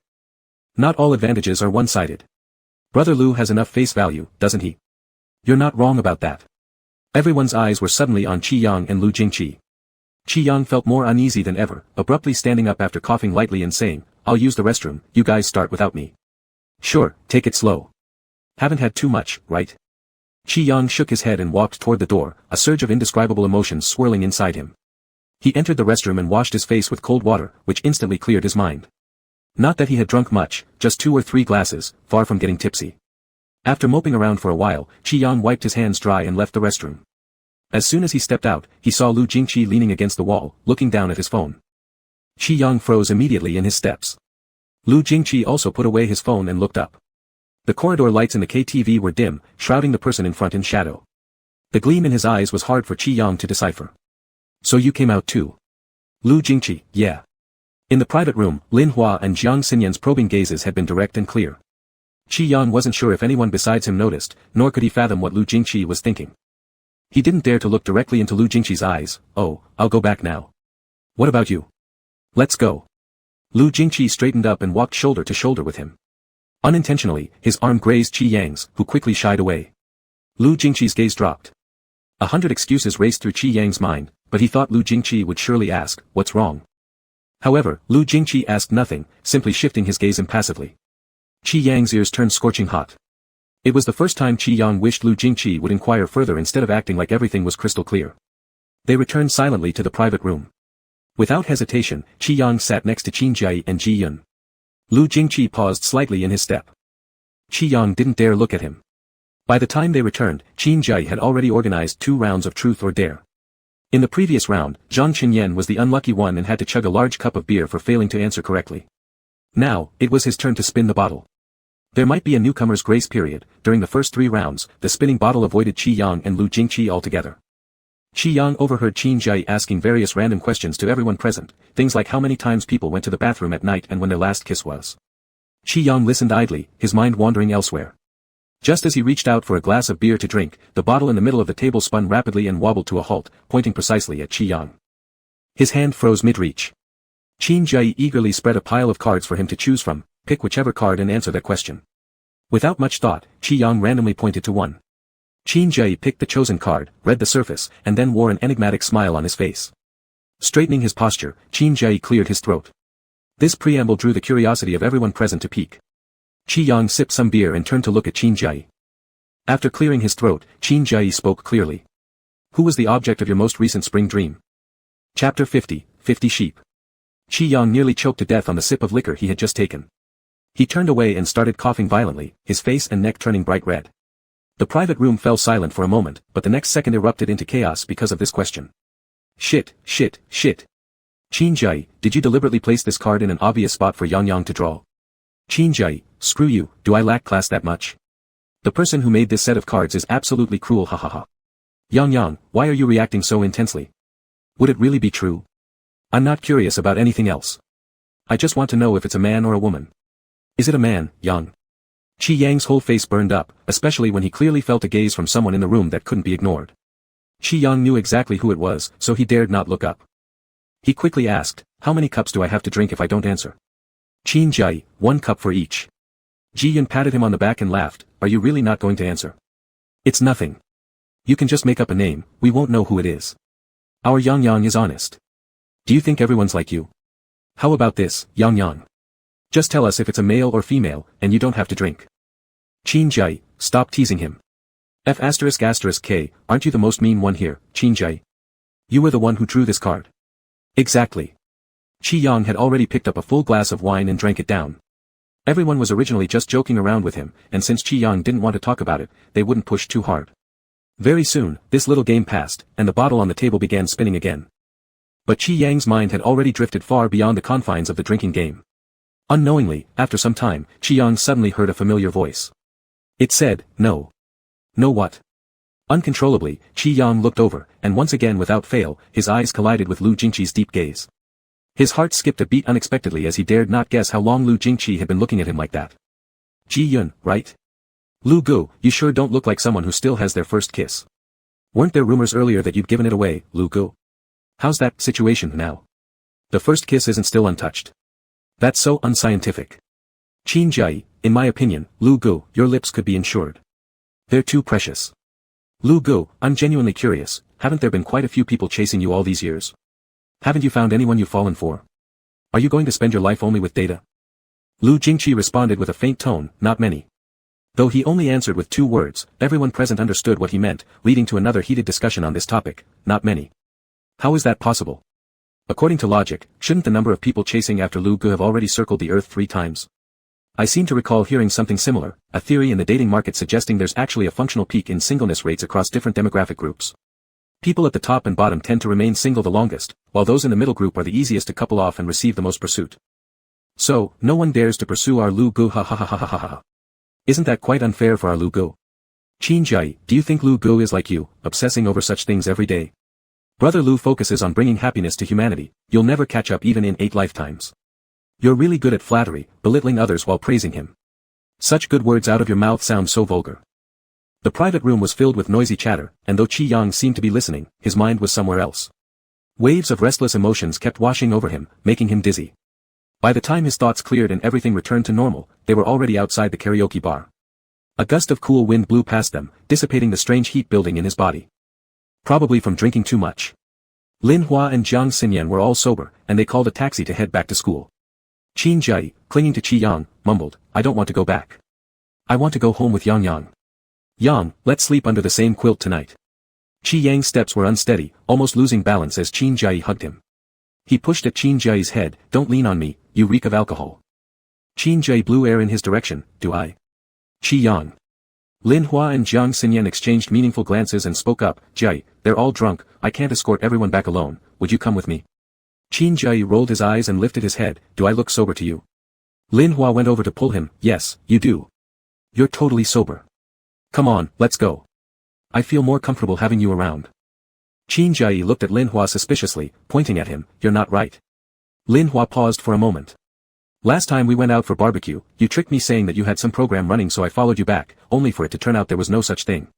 Not all advantages are one-sided. Brother Lu has enough face value, doesn't he? You're not wrong about that." Everyone's eyes were suddenly on Qi Yang and Lu Jingqi. Qi Yang felt more uneasy than ever, abruptly standing up after coughing lightly and saying, "I'll use the restroom, you guys start without me." "Sure, take it slow. Haven't had too much, right?" Qi Yang shook his head and walked toward the door, a surge of indescribable emotions swirling inside him. He entered the restroom and washed his face with cold water, which instantly cleared his mind. Not that he had drunk much, just 2 or 3 glasses, far from getting tipsy. After moping around for a while, Qi Yang wiped his hands dry and left the restroom. As soon as he stepped out, he saw Lu Jingqi leaning against the wall, looking down at his phone. Qi Yang froze immediately in his steps. Lu Jingqi also put away his phone and looked up. The corridor lights in the KTV were dim, shrouding the person in front in shadow. The gleam in his eyes was hard for Qi Yang to decipher. "So you came out too?" Lu Jingqi, "Yeah." In the private room, Lin Hua and Jiang Xinyan's probing gazes had been direct and clear. Qi Yang wasn't sure if anyone besides him noticed, nor could he fathom what Lu Jingqi was thinking. He didn't dare to look directly into Lu Jingqi's eyes. "Oh, I'll go back now. What about you? Let's go." Lu Jingqi straightened up and walked shoulder to shoulder with him. Unintentionally, his arm grazed Qi Yang's, who quickly shied away. Lu Jingqi's gaze dropped. 100 excuses raced through Qi Yang's mind, but he thought Lu Jingqi would surely ask, "What's wrong?" However, Lu Jingqi asked nothing, simply shifting his gaze impassively. Qi Yang's ears turned scorching hot. It was the first time Qi Yang wished Lu Jingqi would inquire further instead of acting like everything was crystal clear. They returned silently to the private room. Without hesitation, Qi Yang sat next to Qin Jiayi and Ji Yun. Lu Jingqi paused slightly in his step. Qi Yang didn't dare look at him. By the time they returned, Qin Jiayi had already organized 2 rounds of truth or dare. In the previous round, Zhang Qinyan was the unlucky one and had to chug a large cup of beer for failing to answer correctly. Now, it was his turn to spin the bottle. There might be a newcomer's grace period. During the first 3 rounds, the spinning bottle avoided Qi Yang and Lu Jingqi altogether. Qi Yang overheard Qin Jiayi asking various random questions to everyone present, things like how many times people went to the bathroom at night and when their last kiss was. Qi Yang listened idly, his mind wandering elsewhere. Just as he reached out for a glass of beer to drink, the bottle in the middle of the table spun rapidly and wobbled to a halt, pointing precisely at Qi Yang. His hand froze mid-reach. Qin Jiayi eagerly spread a pile of cards for him to choose from, pick whichever card and answer that question. Without much thought, Qi Yang randomly pointed to one. Qin Jiayi picked the chosen card, read the surface, and then wore an enigmatic smile on his face. Straightening his posture, Qin Jiayi cleared his throat. This preamble drew the curiosity of everyone present to peek. Qi Yang sipped some beer and turned to look at Qin Jiayi. After clearing his throat, Qin Jiayi spoke clearly. "Who was the object of your most recent spring dream?" Chapter 50, 50 Sheep. Qi Yang nearly choked to death on the sip of liquor he had just taken. He turned away and started coughing violently, his face and neck turning bright red. The private room fell silent for a moment, but the next second erupted into chaos because of this question. Shit, shit, shit. Qin Jai, did you deliberately place this card in an obvious spot for Yang Yang to draw? Qin Jai, screw you, do I lack class that much? The person who made this set of cards is absolutely cruel, hahaha. Yang Yang, why are you reacting so intensely? Would it really be true? I'm not curious about anything else. I just want to know if it's a man or a woman. Is it a man, Yang? Qi Yang's whole face burned up, especially when he clearly felt a gaze from someone in the room that couldn't be ignored. Qi Yang knew exactly who it was, so he dared not look up. He quickly asked, how many cups do I have to drink if I don't answer? Qin Jai, 1 cup for each. Ji Yun patted him on the back and laughed, are you really not going to answer? It's nothing. You can just make up a name, we won't know who it is. Our Yang Yang is honest. Do you think everyone's like you? How about this, Yang Yang? Just tell us if it's a male or female, and you don't have to drink. Qin Jai, stop teasing him. F***K, aren't you the most mean one here, Qin Jai? You were the one who drew this card. Exactly. Qi Yang had already picked up a full glass of wine and drank it down. Everyone was originally just joking around with him, and since Qi Yang didn't want to talk about it, they wouldn't push too hard. Very soon, this little game passed, and the bottle on the table began spinning again. But Qi Yang's mind had already drifted far beyond the confines of the drinking game. Unknowingly, after some time, Qi Yang suddenly heard a familiar voice. It said, no. No what? Uncontrollably, Qi Yang looked over, and once again without fail, his eyes collided with Lu Jingqi's deep gaze. His heart skipped a beat unexpectedly as he dared not guess how long Lu Jingqi had been looking at him like that. Ji Yun, right? Lu Gu, you sure don't look like someone who still has their first kiss. Weren't there rumors earlier that you'd given it away, Lu Gu? How's that situation now? The first kiss isn't still untouched. That's so unscientific. Qin Jai, in my opinion, Lu Gu, your lips could be insured. They're too precious. Lu Gu, I'm genuinely curious, haven't there been quite a few people chasing you all these years? Haven't you found anyone you've fallen for? Are you going to spend your life only with data? Lu Jingqi responded with a faint tone, not many. Though he only answered with 2 words, everyone present understood what he meant, leading to another heated discussion on this topic, not many. How is that possible? According to logic, shouldn't the number of people chasing after Lu Gu have already circled the earth 3 times? I seem to recall hearing something similar, a theory in the dating market suggesting there's actually a functional peak in singleness rates across different demographic groups. People at the top and bottom tend to remain single the longest, while those in the middle group are the easiest to couple off and receive the most pursuit. So, no one dares to pursue our Lu Gu, ha ha ha ha ha ha ha. Isn't that quite unfair for our Lu Gu? Qin Jai, do you think Lu Gu is like you, obsessing over such things every day? Brother Lu focuses on bringing happiness to humanity, you'll never catch up even in 8 lifetimes. You're really good at flattery, belittling others while praising him. Such good words out of your mouth sound so vulgar. The private room was filled with noisy chatter, and though Qi Yang seemed to be listening, his mind was somewhere else. Waves of restless emotions kept washing over him, making him dizzy. By the time his thoughts cleared and everything returned to normal, they were already outside the karaoke bar. A gust of cool wind blew past them, dissipating the strange heat building in his body. Probably from drinking too much. Lin Hua and Jiang Xinyan were all sober, and they called a taxi to head back to school. Qin Jai, clinging to Qi Yang, mumbled, I don't want to go back. I want to go home with Yang Yang. Yang, let's sleep under the same quilt tonight. Qi Yang's steps were unsteady, almost losing balance as Qin Jai hugged him. He pushed at Qin Jai's head, don't lean on me, you reek of alcohol. Qin Jai blew air in his direction, do I? Qi Yang. Lin Hua and Jiang Xinyan exchanged meaningful glances and spoke up, Jai, they're all drunk, I can't escort everyone back alone, would you come with me? Qin Jai rolled his eyes and lifted his head, do I look sober to you? Lin Hua went over to pull him, yes, you do. You're totally sober. Come on, let's go. I feel more comfortable having you around. Qin Jai looked at Lin Hua suspiciously, pointing at him, you're not right. Lin Hua paused for a moment. Last time we went out for barbecue, you tricked me saying that you had some program running so I followed you back, only for it to turn out there was no such thing.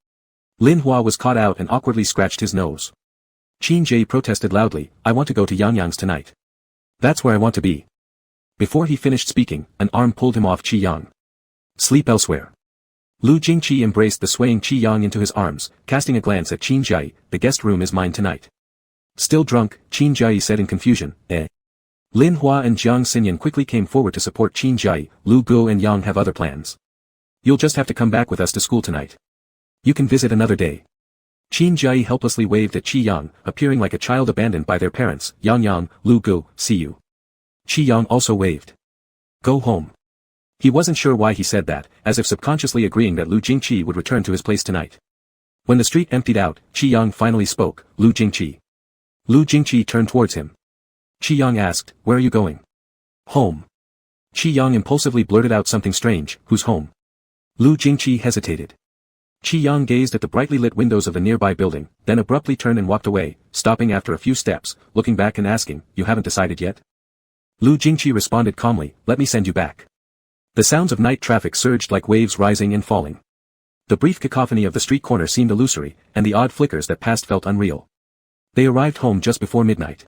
Lin Hua was caught out and awkwardly scratched his nose. Qin Jai protested loudly, I want to go to Yang Yang's tonight. That's where I want to be. Before he finished speaking, an arm pulled him off Qi Yang. Sleep elsewhere. Lu Jingqi embraced the swaying Qi Yang into his arms, casting a glance at Qin Jai, the guest room is mine tonight. Still drunk, Qin Jai said in confusion, eh? Lin Hua and Jiang Xinyan quickly came forward to support Qin Jai, Lu Gu and Yang have other plans. You'll just have to come back with us to school tonight. You can visit another day. Qin Jai helplessly waved at Qi Yang, appearing like a child abandoned by their parents, Yang Yang, Lu Gu, see you. Qi Yang also waved. Go home. He wasn't sure why he said that, as if subconsciously agreeing that Lu Jingqi would return to his place tonight. When the street emptied out, Qi Yang finally spoke, Lu Jingqi. Lu Jingqi turned towards him. Qi Yang asked, where are you going? Home. Qi Yang impulsively blurted out something strange, who's home? Lu Jingqi hesitated. Qi Yang gazed at the brightly lit windows of the nearby building, then abruptly turned and walked away, stopping after a few steps, looking back and asking, you haven't decided yet? Lu Jingqi responded calmly, let me send you back. The sounds of night traffic surged like waves rising and falling. The brief cacophony of the street corner seemed illusory, and the odd flickers that passed felt unreal. They arrived home just before midnight.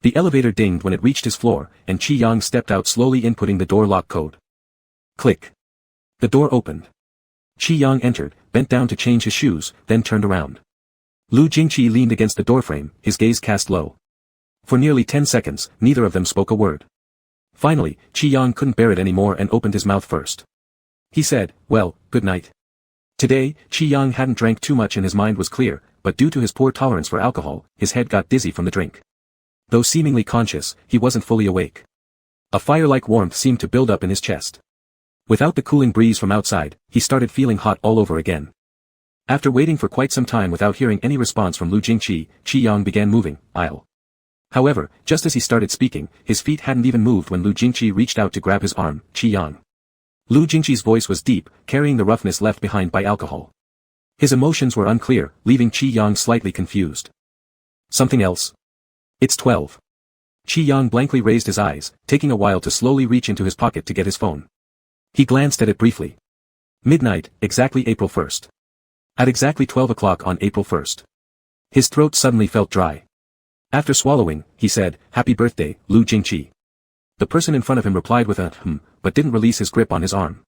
The elevator dinged when it reached his floor, and Qi Yang stepped out slowly inputting the door lock code. Click. The door opened. Qi Yang entered, bent down to change his shoes, then turned around. Lu Jingqi leaned against the doorframe, his gaze cast low. For nearly 10 seconds, neither of them spoke a word. Finally, Qi Yang couldn't bear it anymore and opened his mouth first. He said, well, good night. Today, Qi Yang hadn't drank too much and his mind was clear, but due to his poor tolerance for alcohol, his head got dizzy from the drink. Though seemingly conscious, he wasn't fully awake. A fire-like warmth seemed to build up in his chest. Without the cooling breeze from outside, he started feeling hot all over again. After waiting for quite some time without hearing any response from Lu Jingqi, Qi Yang began moving, aisle. However, just as he started speaking, his feet hadn't even moved when Lu Jingqi reached out to grab his arm, Qi Yang. Lu Jingqi's voice was deep, carrying the roughness left behind by alcohol. His emotions were unclear, leaving Qi Yang slightly confused. Something else? It's 12. Qi Yang blankly raised his eyes, taking a while to slowly reach into his pocket to get his phone. He glanced at it briefly. Midnight, exactly April 1st. At exactly 12 o'clock on April 1st. His throat suddenly felt dry. After swallowing, he said, happy birthday, Lu Jingqi. The person in front of him replied with a but didn't release his grip on his arm.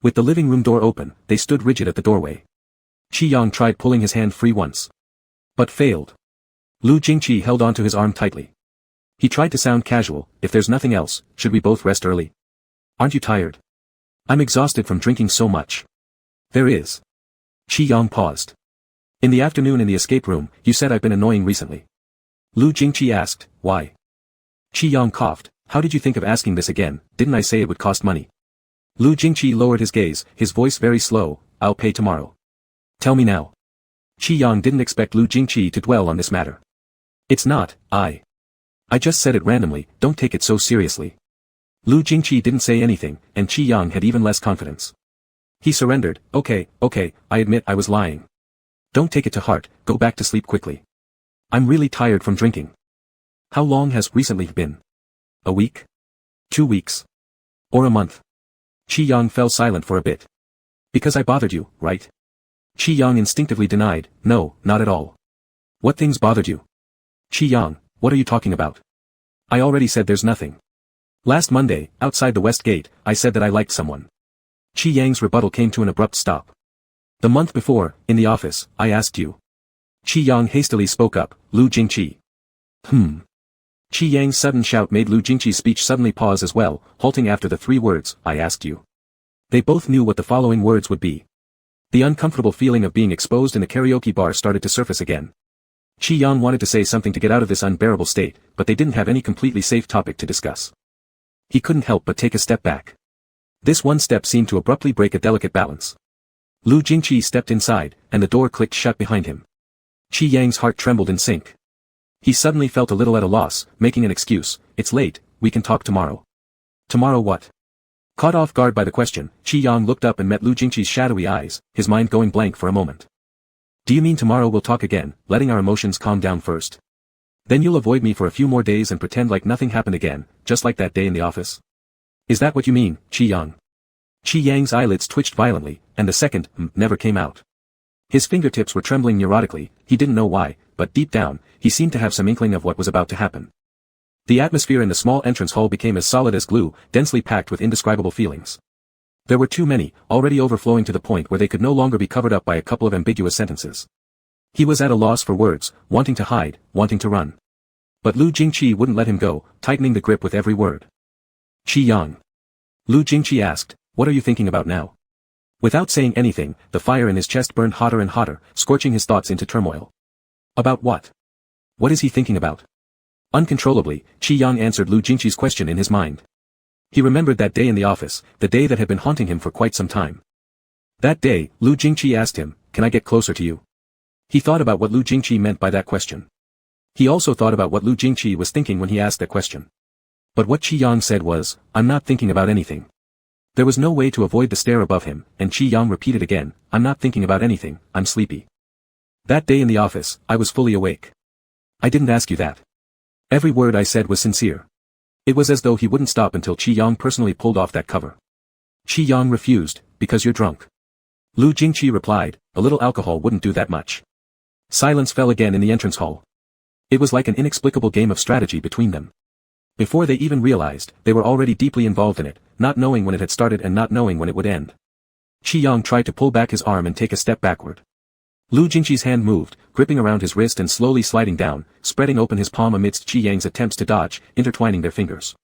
With the living room door open, they stood rigid at the doorway. Qi Yang tried pulling his hand free once. But failed. Lu Jingqi held onto his arm tightly. He tried to sound casual, if there's nothing else, should we both rest early? Aren't you tired? I'm exhausted from drinking so much. There is. Qi Yang paused. In the afternoon in the escape room, you said I've been annoying recently. Lu Jingqi asked, why? Qi Yang coughed, how did you think of asking this again, didn't I say it would cost money? Lu Jingqi lowered his gaze, his voice very slow, I'll pay tomorrow. Tell me now. Qi Yang didn't expect Lu Jingqi to dwell on this matter. It's not, I just said it randomly, don't take it so seriously. Lu Jingqi didn't say anything, and Qi Yang had even less confidence. He surrendered, okay, I admit I was lying. Don't take it to heart, go back to sleep quickly. I'm really tired from drinking. How long has recently been? A week? 2 weeks? Or a month? Qi Yang fell silent for a bit. Because I bothered you, right? Qi Yang instinctively denied, no, not at all. What things bothered you? Qi Yang, what are you talking about? I already said there's nothing. Last Monday, outside the West Gate, I said that I liked someone. Qi Yang's rebuttal came to an abrupt stop. The month before, in the office, I asked you. Qi Yang hastily spoke up, Lu Jingqi. Qi Yang's sudden shout made Lu Jingqi's speech suddenly pause as well, halting after the 3 words, I asked you. They both knew what the following words would be. The uncomfortable feeling of being exposed in a karaoke bar started to surface again. Qi Yang wanted to say something to get out of this unbearable state, but they didn't have any completely safe topic to discuss. He couldn't help but take a step back. This one step seemed to abruptly break a delicate balance. Lu Jingqi stepped inside, and the door clicked shut behind him. Qi Yang's heart trembled in sync. He suddenly felt a little at a loss, making an excuse, it's late, we can talk tomorrow. Tomorrow what? Caught off guard by the question, Qi Yang looked up and met Lu Jingqi's shadowy eyes, his mind going blank for a moment. Do you mean tomorrow we'll talk again, letting our emotions calm down first? Then you'll avoid me for a few more days and pretend like nothing happened again, just like that day in the office? Is that what you mean, Qi Yang? Qi Yang's eyelids twitched violently, and the second never came out. His fingertips were trembling neurotically, he didn't know why, but deep down, he seemed to have some inkling of what was about to happen. The atmosphere in the small entrance hall became as solid as glue, densely packed with indescribable feelings. There were too many, already overflowing to the point where they could no longer be covered up by a couple of ambiguous sentences. He was at a loss for words, wanting to hide, wanting to run. But Lu Jingqi wouldn't let him go, tightening the grip with every word. Qi Yang. Lu Jingqi asked, what are you thinking about now? Without saying anything, the fire in his chest burned hotter and hotter, scorching his thoughts into turmoil. About what? What is he thinking about? Uncontrollably, Qi Yang answered Lu Jingqi's question in his mind. He remembered that day in the office, the day that had been haunting him for quite some time. That day, Lu Jingqi asked him, "Can I get closer to you?" He thought about what Lu Jingqi meant by that question. He also thought about what Lu Jingqi was thinking when he asked that question. But what Qi Yang said was, "I'm not thinking about anything." There was no way to avoid the stare above him, and Qi Yang repeated again, "I'm not thinking about anything, I'm sleepy." That day in the office, I was fully awake. I didn't ask you that. Every word I said was sincere. It was as though he wouldn't stop until Qi Yang personally pulled off that cover. Qi Yang refused, "Because you're drunk." Lu Jingqi replied, "A little alcohol wouldn't do that much." Silence fell again in the entrance hall. It was like an inexplicable game of strategy between them. Before they even realized, they were already deeply involved in it, not knowing when it had started and not knowing when it would end. Qi Yang tried to pull back his arm and take a step backward. Lu Jingqi's hand moved, gripping around his wrist and slowly sliding down, spreading open his palm amidst Qi Yang's attempts to dodge, intertwining their fingers.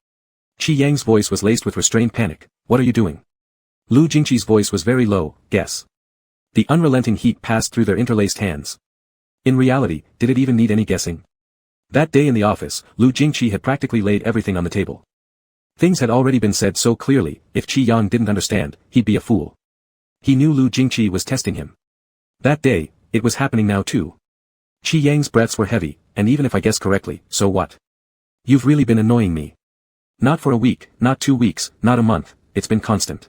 Qi Yang's voice was laced with restrained panic. "What are you doing?" Lu Jingqi's voice was very low, "Guess." The unrelenting heat passed through their interlaced hands. In reality, did it even need any guessing? That day in the office, Lu Jingqi had practically laid everything on the table. Things had already been said so clearly, if Qi Yang didn't understand, he'd be a fool. He knew Lu Jingqi was testing him. That day, it was happening now too. Qi Yang's breaths were heavy, and even if I guess correctly, so what? You've really been annoying me. Not for a week, not 2 weeks, not a month, it's been constant.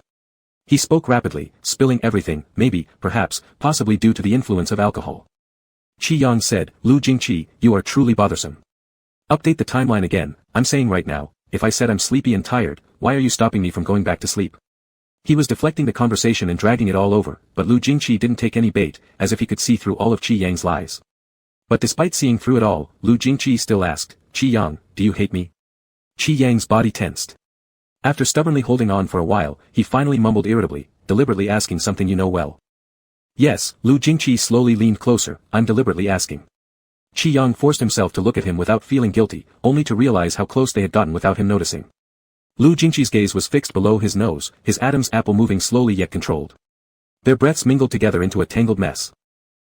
He spoke rapidly, spilling everything, maybe, perhaps, possibly due to the influence of alcohol. Qi Yang said, "Lu Jingqi, you are truly bothersome. Update the timeline again, I'm saying right now, if I said I'm sleepy and tired, why are you stopping me from going back to sleep?" He was deflecting the conversation and dragging it all over, but Lu Jingqi didn't take any bait, as if he could see through all of Qi Yang's lies. But despite seeing through it all, Lu Jingqi still asked, "Qi Yang, do you hate me?" Qi Yang's body tensed. After stubbornly holding on for a while, he finally mumbled irritably, deliberately asking something you know well. "Yes," Lu Jingqi slowly leaned closer, "I'm deliberately asking." Qi Yang forced himself to look at him without feeling guilty, only to realize how close they had gotten without him noticing. Lu Jingqi's gaze was fixed below his nose, his Adam's apple moving slowly yet controlled. Their breaths mingled together into a tangled mess.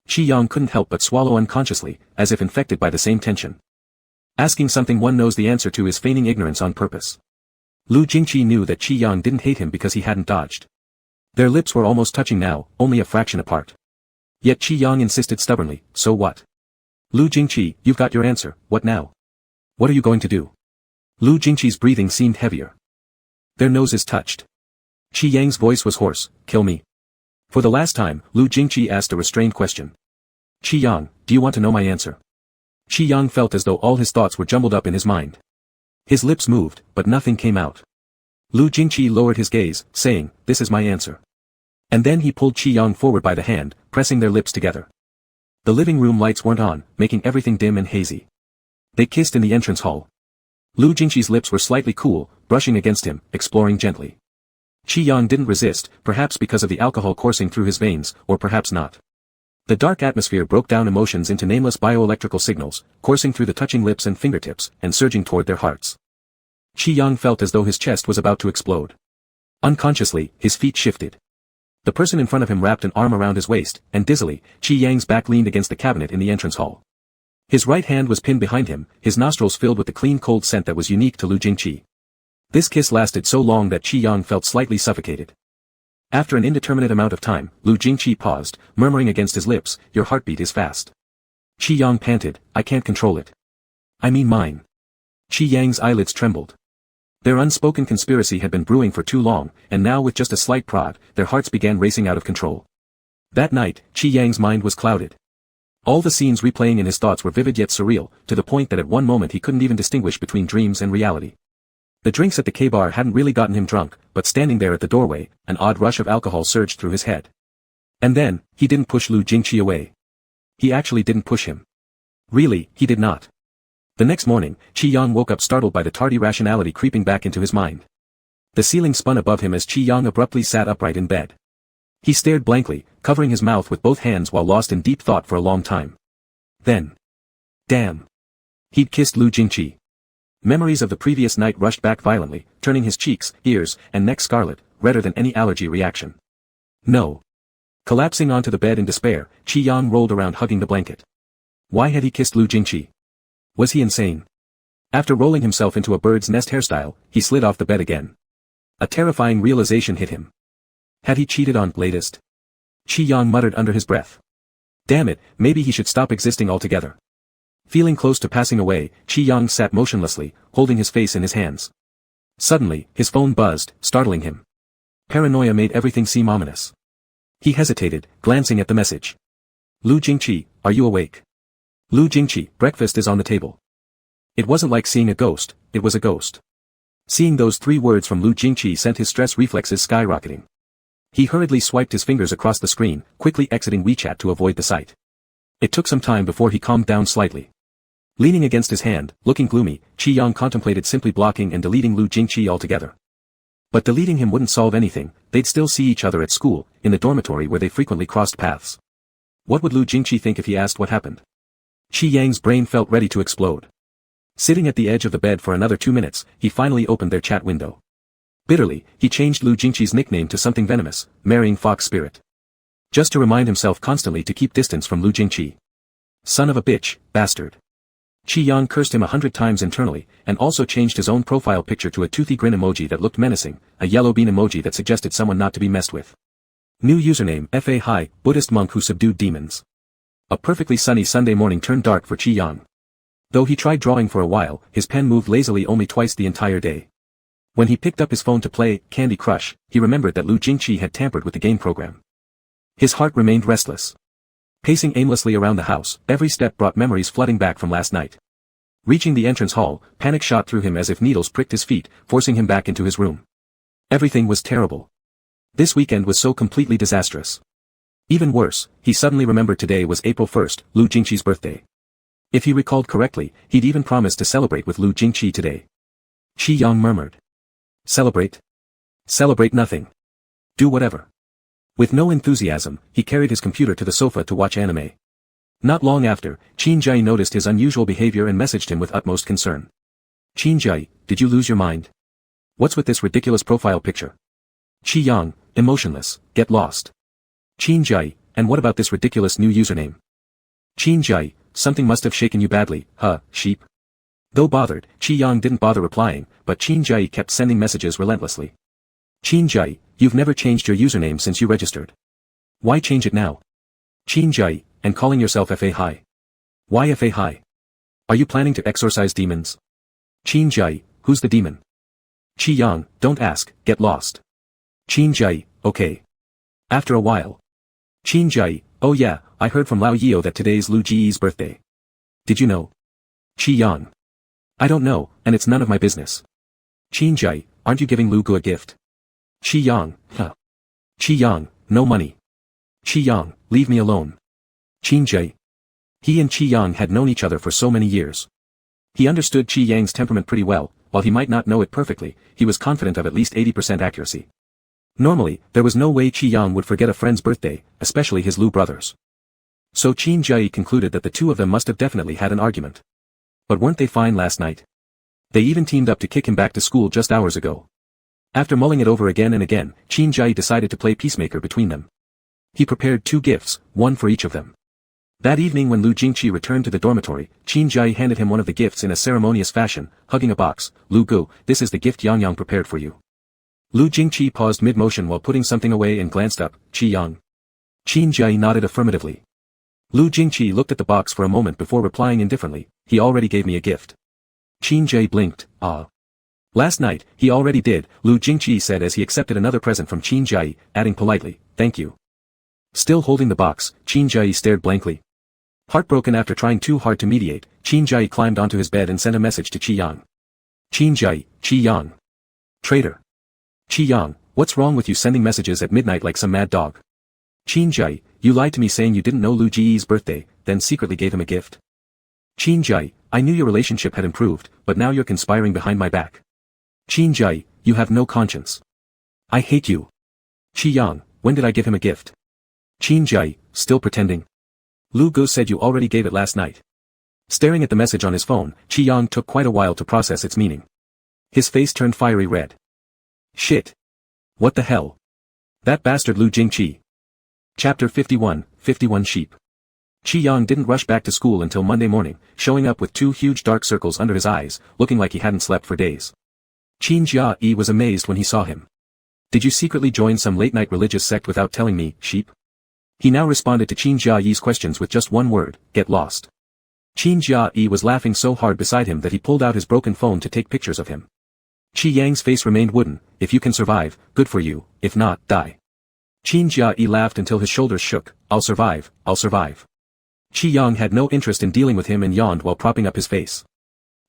Qi Yang couldn't help but swallow unconsciously, as if infected by the same tension. Asking something one knows the answer to is feigning ignorance on purpose. Lu Jingqi knew that Qi Yang didn't hate him because he hadn't dodged. Their lips were almost touching now, only a fraction apart. Yet Qi Yang insisted stubbornly, "So what? Lu Jingqi, you've got your answer, what now? What are you going to do?" Lu Jingqi's breathing seemed heavier. Their noses touched. Qi Yang's voice was hoarse, "Kill me." For the last time, Lu Jingqi asked a restrained question. "Qi Yang, do you want to know my answer?" Qi Yang felt as though all his thoughts were jumbled up in his mind. His lips moved, but nothing came out. Lu Jingqi lowered his gaze, saying, "This is my answer." And then he pulled Qi Yang forward by the hand, pressing their lips together. The living room lights weren't on, making everything dim and hazy. They kissed in the entrance hall. Lu Jingqi's lips were slightly cool, brushing against him, exploring gently. Qi Yang didn't resist, perhaps because of the alcohol coursing through his veins, or perhaps not. The dark atmosphere broke down emotions into nameless bioelectrical signals, coursing through the touching lips and fingertips, and surging toward their hearts. Qi Yang felt as though his chest was about to explode. Unconsciously, his feet shifted. The person in front of him wrapped an arm around his waist, and dizzily, Qi Yang's back leaned against the cabinet in the entrance hall. His right hand was pinned behind him, his nostrils filled with the clean cold scent that was unique to Lu Jingqi. This kiss lasted so long that Qi Yang felt slightly suffocated. After an indeterminate amount of time, Lu Jingqi paused, murmuring against his lips, "Your heartbeat is fast." Qi Yang panted, "I can't control it. I mean mine." Qi Yang's eyelids trembled. Their unspoken conspiracy had been brewing for too long, and now with just a slight prod, their hearts began racing out of control. That night, Qi Yang's mind was clouded. All the scenes replaying in his thoughts were vivid yet surreal, to the point that at one moment he couldn't even distinguish between dreams and reality. The drinks at the K-bar hadn't really gotten him drunk, but standing there at the doorway, an odd rush of alcohol surged through his head. And then, he didn't push Lu Jingqi away. He actually didn't push him. Really, he did not. The next morning, Qi Yang woke up startled by the tardy rationality creeping back into his mind. The ceiling spun above him as Qi Yang abruptly sat upright in bed. He stared blankly, covering his mouth with both hands while lost in deep thought for a long time. Then. Damn. He'd kissed Lu Jingqi. Memories of the previous night rushed back violently, turning his cheeks, ears, and neck scarlet, redder than any allergy reaction. No. Collapsing onto the bed in despair, Qi Yang rolled around hugging the blanket. Why had he kissed Lu Jingqi? Was he insane? After rolling himself into a bird's nest hairstyle, he slid off the bed again. A terrifying realization hit him. Had he cheated on latest? Qi Yang muttered under his breath. Damn it, maybe he should stop existing altogether. Feeling close to passing away, Qi Yang sat motionlessly, holding his face in his hands. Suddenly, his phone buzzed, startling him. Paranoia made everything seem ominous. He hesitated, glancing at the message. Lu Jingqi, are you awake? Lu Jingqi, breakfast is on the table. It wasn't like seeing a ghost, it was a ghost. Seeing those 3 words from Lu Jingqi sent his stress reflexes skyrocketing. He hurriedly swiped his fingers across the screen, quickly exiting WeChat to avoid the sight. It took some time before he calmed down slightly. Leaning against his hand, looking gloomy, Qi Yang contemplated simply blocking and deleting Lu Jingqi altogether. But deleting him wouldn't solve anything, they'd still see each other at school, in the dormitory where they frequently crossed paths. What would Lu Jingqi think if he asked what happened? Qi Yang's brain felt ready to explode. Sitting at the edge of the bed for another 2 minutes, he finally opened their chat window. Bitterly, he changed Lu Jingqi's nickname to something venomous, marrying fox spirit. Just to remind himself constantly to keep distance from Lu Jingqi. Son of a bitch, bastard. Qi Yang cursed him 100 times internally, and also changed his own profile picture to a toothy grin emoji that looked menacing, a yellow bean emoji that suggested someone not to be messed with. New username, Fa Hai, Buddhist monk who subdued demons. A perfectly sunny Sunday morning turned dark for Qi Yang. Though he tried drawing for a while, his pen moved lazily only twice the entire day. When he picked up his phone to play Candy Crush, he remembered that Lu Jingqi had tampered with the game program. His heart remained restless. Pacing aimlessly around the house, every step brought memories flooding back from last night. Reaching the entrance hall, panic shot through him as if needles pricked his feet, forcing him back into his room. Everything was terrible. This weekend was so completely disastrous. Even worse, he suddenly remembered today was April 1st, Lu Jingqi's birthday. If he recalled correctly, he'd even promised to celebrate with Lu Jingqi today. Qi Yang murmured. Celebrate? Celebrate nothing. Do whatever. With no enthusiasm, he carried his computer to the sofa to watch anime. Not long after, Qin Jai noticed his unusual behavior and messaged him with utmost concern. Qin Jai, did you lose your mind? What's with this ridiculous profile picture? Qi Yang, emotionless, get lost. Qin Jai, and what about this ridiculous new username? Qin Jai, something must have shaken you badly, huh, sheep? Though bothered, Qi Yang didn't bother replying, but Qin Jai kept sending messages relentlessly. Qin Jai, you've never changed your username since you registered. Why change it now? Qin Jai, and calling yourself Fa Hai. Why Fa Hai? Are you planning to exorcise demons? Qin Jai, who's the demon? Qi Yang, don't ask, get lost. Qin Jai, okay. After a while. Qin Jai, oh yeah, I heard from Lao Yio that today's Lu Ji's birthday. Did you know? Qi Yang. I don't know, and it's none of my business. Qin Jai, aren't you giving Lu Gu a gift? Qi Yang, huh. Qi Yang, no money. Qi Yang, leave me alone. Qin Jai. He and Qi Yang had known each other for so many years. He understood Qi Yang's temperament pretty well, while he might not know it perfectly, he was confident of at least 80% accuracy. Normally, there was no way Qi Yang would forget a friend's birthday, especially his Lu brothers. So Qin Jai concluded that the two of them must have definitely had an argument. But weren't they fine last night? They even teamed up to kick him back to school just hours ago. After mulling it over again and again, Qin Jai decided to play peacemaker between them. He prepared 2 gifts, one for each of them. That evening when Lu Jingqi returned to the dormitory, Qin Jai handed him one of the gifts in a ceremonious fashion, hugging a box. Lu Gu, this is the gift Yang Yang prepared for you. Lu Jingqi paused mid-motion while putting something away and glanced up. Qi Yang. Qin Jai nodded affirmatively. Lu Jingqi looked at the box for a moment before replying indifferently, he already gave me a gift. Qin Jai blinked, ah. Last night, he already did, Lu Jingqi said as he accepted another present from Qin Jai, adding politely, thank you. Still holding the box, Qin Jai stared blankly. Heartbroken after trying too hard to mediate, Qin Jai climbed onto his bed and sent a message to Qi Yang. Qin Jai, Qi Yang. Traitor. Qi Yang, what's wrong with you sending messages at midnight like some mad dog? Qin Jai, you lied to me saying you didn't know Lu Ji's birthday, then secretly gave him a gift. Qin Jai, I knew your relationship had improved, but now you're conspiring behind my back. Qin Jai, you have no conscience. I hate you. Qi Yang, when did I give him a gift? Qin Jai, still pretending. Lu Gu said you already gave it last night. Staring at the message on his phone, Qi Yang took quite a while to process its meaning. His face turned fiery red. Shit. What the hell? That bastard Lu Jingqi. Chapter 51, 51 Sheep. Qi Yang didn't rush back to school until Monday morning, showing up with 2 huge dark circles under his eyes, looking like he hadn't slept for days. Qin Jia was amazed when he saw him. Did you secretly join some late-night religious sect without telling me, sheep? He now responded to Qin Jia's questions with just one word, get lost. Qin Jia was laughing so hard beside him that he pulled out his broken phone to take pictures of him. Qi Yang's face remained wooden. If you can survive, good for you, if not, die. Qin Jia laughed until his shoulders shook. I'll survive, I'll survive. Qi Yang had no interest in dealing with him and yawned while propping up his face.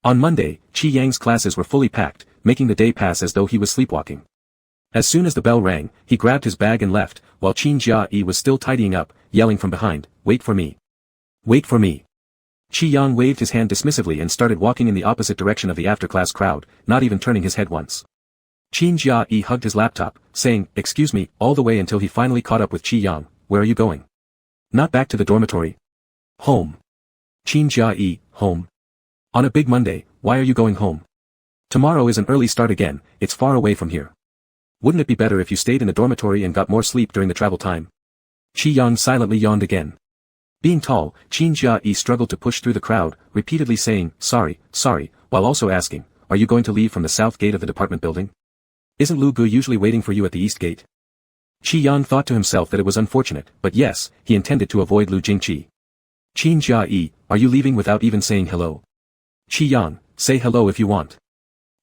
On Monday, Qi Yang's classes were fully packed, making the day pass as though he was sleepwalking. As soon as the bell rang, he grabbed his bag and left, while Qin Jia was still tidying up, yelling from behind, wait for me. Wait for me. Qi Yang waved his hand dismissively and started walking in the opposite direction of the after-class crowd, not even turning his head once. Qin Jia hugged his laptop, saying, excuse me, all the way until he finally caught up with Qi Yang. Where are you going? Not back to the dormitory. Home. Qin Jia, home. On a big Monday, why are you going home? Tomorrow is an early start again, it's far away from here. Wouldn't it be better if you stayed in the dormitory and got more sleep during the travel time? Qi Yang silently yawned again. Being tall, Qin Jia struggled to push through the crowd, repeatedly saying, sorry, while also asking, are you going to leave from the south gate of the department building? Isn't Lu Gu usually waiting for you at the east gate? Qi Yang thought to himself that it was unfortunate, but yes, he intended to avoid Lu Jingqi. Qin Jia, are you leaving without even saying hello? Qi Yang, say hello if you want.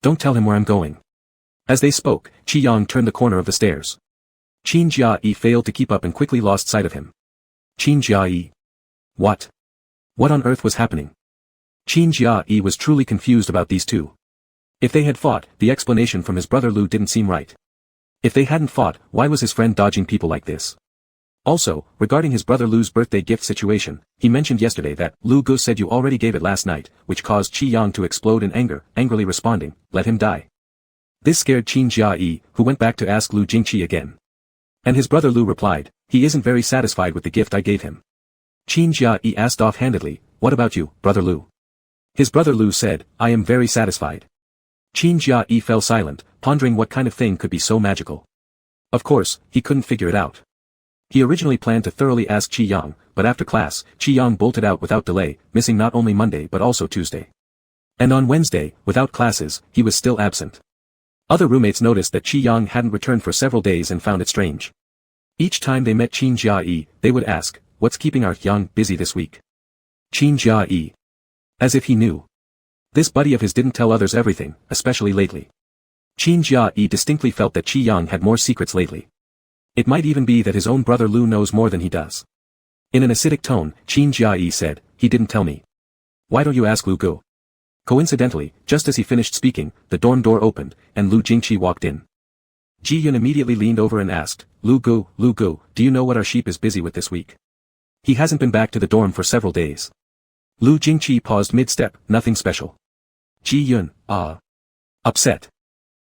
Don't tell him where I'm going. As they spoke, Qi Yang turned the corner of the stairs. Qin Jia failed to keep up and quickly lost sight of him. Qin Jia. What? What on earth was happening? Qin Jia was truly confused about these two. If they had fought, the explanation from his brother Lu didn't seem right. If they hadn't fought, why was his friend dodging people like this? Also, regarding his brother Lu's birthday gift situation, he mentioned yesterday that Lu Gu said you already gave it last night, which caused Qi Yang to explode in anger, angrily responding, let him die. This scared Qin Jia, who went back to ask Lu Jingqi again. And his brother Lu replied, he isn't very satisfied with the gift I gave him. Qin Jia asked offhandedly, what about you, brother Lu? His brother Lu said, I am very satisfied. Qin Jia fell silent, pondering what kind of thing could be so magical. Of course, he couldn't figure it out. He originally planned to thoroughly ask Qi Yang, but after class, Qi Yang bolted out without delay, missing not only Monday but also Tuesday. And on Wednesday, without classes, he was still absent. Other roommates noticed that Qi Yang hadn't returned for several days and found it strange. Each time they met Qin Jia, they would ask, what's keeping our Yang busy this week? Qin Jia. As if he knew. This buddy of his didn't tell others everything, especially lately. Qin Jia distinctly felt that Qi Yang had more secrets lately. It might even be that his own brother Lu knows more than he does. In an acidic tone, Qin Jia said, he didn't tell me. Why don't you ask Lu Gu? Coincidentally, just as he finished speaking, the dorm door opened, and Lu Jingqi walked in. Ji Yun immediately leaned over and asked, Lu Gu, do you know what our sheep is busy with this week? He hasn't been back to the dorm for several days. Lu Jingqi paused mid-step, nothing special. Ji Yun, upset.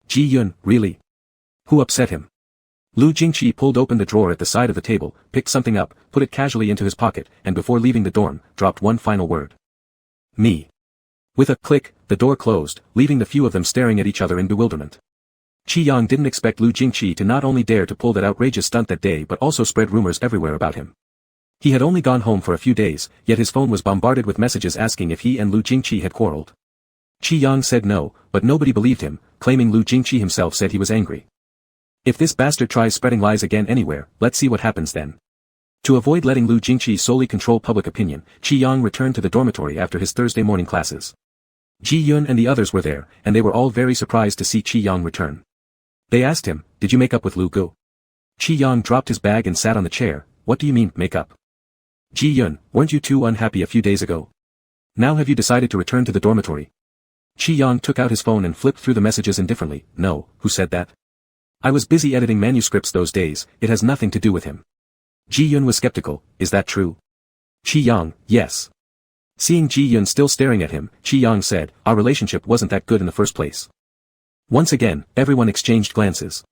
Ji Yun, really? Who upset him? Lu Jingqi pulled open the drawer at the side of the table, picked something up, put it casually into his pocket, and before leaving the dorm, dropped one final word. Me. With a click, the door closed, leaving the few of them staring at each other in bewilderment. Qi Yang didn't expect Lu Jingqi to not only dare to pull that outrageous stunt that day but also spread rumors everywhere about him. He had only gone home for a few days, yet his phone was bombarded with messages asking if he and Lu Jingqi had quarreled. Qi Yang said no, but nobody believed him, claiming Lu Jingqi himself said he was angry. If this bastard tries spreading lies again anywhere, let's see what happens then. To avoid letting Lu Jingqi solely control public opinion, Qi Yang returned to the dormitory after his Thursday morning classes. Ji Yun and the others were there, and they were all very surprised to see Qi Yang return. They asked him, did you make up with Lu Gu? Qi Yang dropped his bag and sat on the chair, what do you mean, make up? Ji Yun, weren't you too unhappy a few days ago? Now have you decided to return to the dormitory? Qi Yang took out his phone and flipped through the messages indifferently, no, who said that? I was busy editing manuscripts those days, it has nothing to do with him. Ji Yun was skeptical, is that true? Qi Yang, yes. Seeing Ji Yun still staring at him, Qi Yang said, our relationship wasn't that good in the first place. Once again, everyone exchanged glances.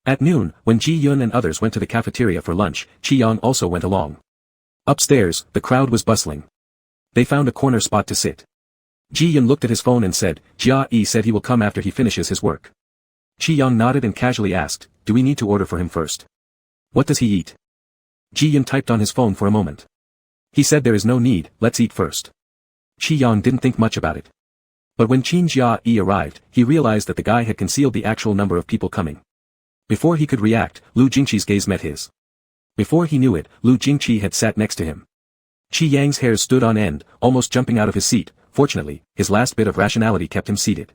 At noon, when Ji Yun and others went to the cafeteria for lunch, Qi Yang also went along. Upstairs, the crowd was bustling. They found a corner spot to sit. Ji Yun looked at his phone and said, Jia Yi said he will come after he finishes his work. Qi Yang nodded and casually asked, do we need to order for him first? What does he eat? Ji Yun typed on his phone for a moment. He said there is no need, let's eat first. Qi Yang didn't think much about it. But when Qin Jia-yi arrived, he realized that the guy had concealed the actual number of people coming. Before he could react, Lu Jingqi's gaze met his. Before he knew it, Lu Jingqi had sat next to him. Qi Yang's hair stood on end, almost jumping out of his seat. Fortunately, his last bit of rationality kept him seated.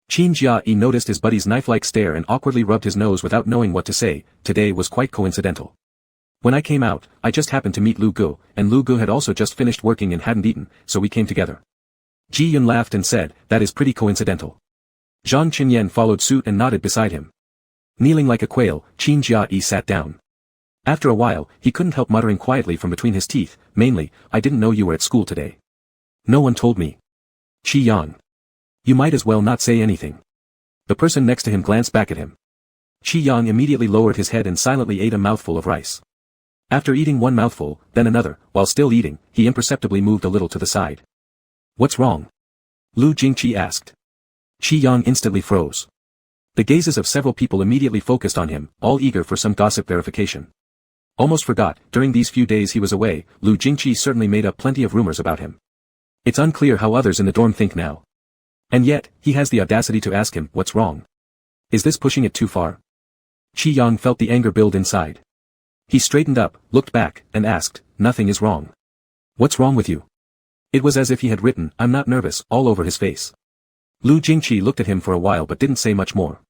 Qin Jia-yi noticed his buddy's knife-like stare and awkwardly rubbed his nose without knowing what to say. Today was quite coincidental. When I came out, I just happened to meet Lu Gu, and Lu Gu had also just finished working and hadn't eaten, so we came together. Ji Yun laughed and said, that is pretty coincidental. Zhang Qinyan followed suit and nodded beside him. Kneeling like a quail, Qin Jia-yi sat down. After a while, he couldn't help muttering quietly from between his teeth, mainly, I didn't know you were at school today. No one told me. Qi Yang. You might as well not say anything. The person next to him glanced back at him. Qi Yang immediately lowered his head and silently ate a mouthful of rice. After eating one mouthful, then another, while still eating, he imperceptibly moved a little to the side. What's wrong? Lu Jingqi asked. Qi Yang instantly froze. The gazes of several people immediately focused on him, all eager for some gossip verification. Almost forgot, during these few days he was away, Lu Jingqi certainly made up plenty of rumors about him. It's unclear how others in the dorm think now. And yet, he has the audacity to ask him, what's wrong? Is this pushing it too far? Qi Yang felt the anger build inside. He straightened up, looked back, and asked, nothing is wrong. What's wrong with you? It was as if he had written, I'm not nervous, all over his face. Lu Jingqi looked at him for a while but didn't say much more.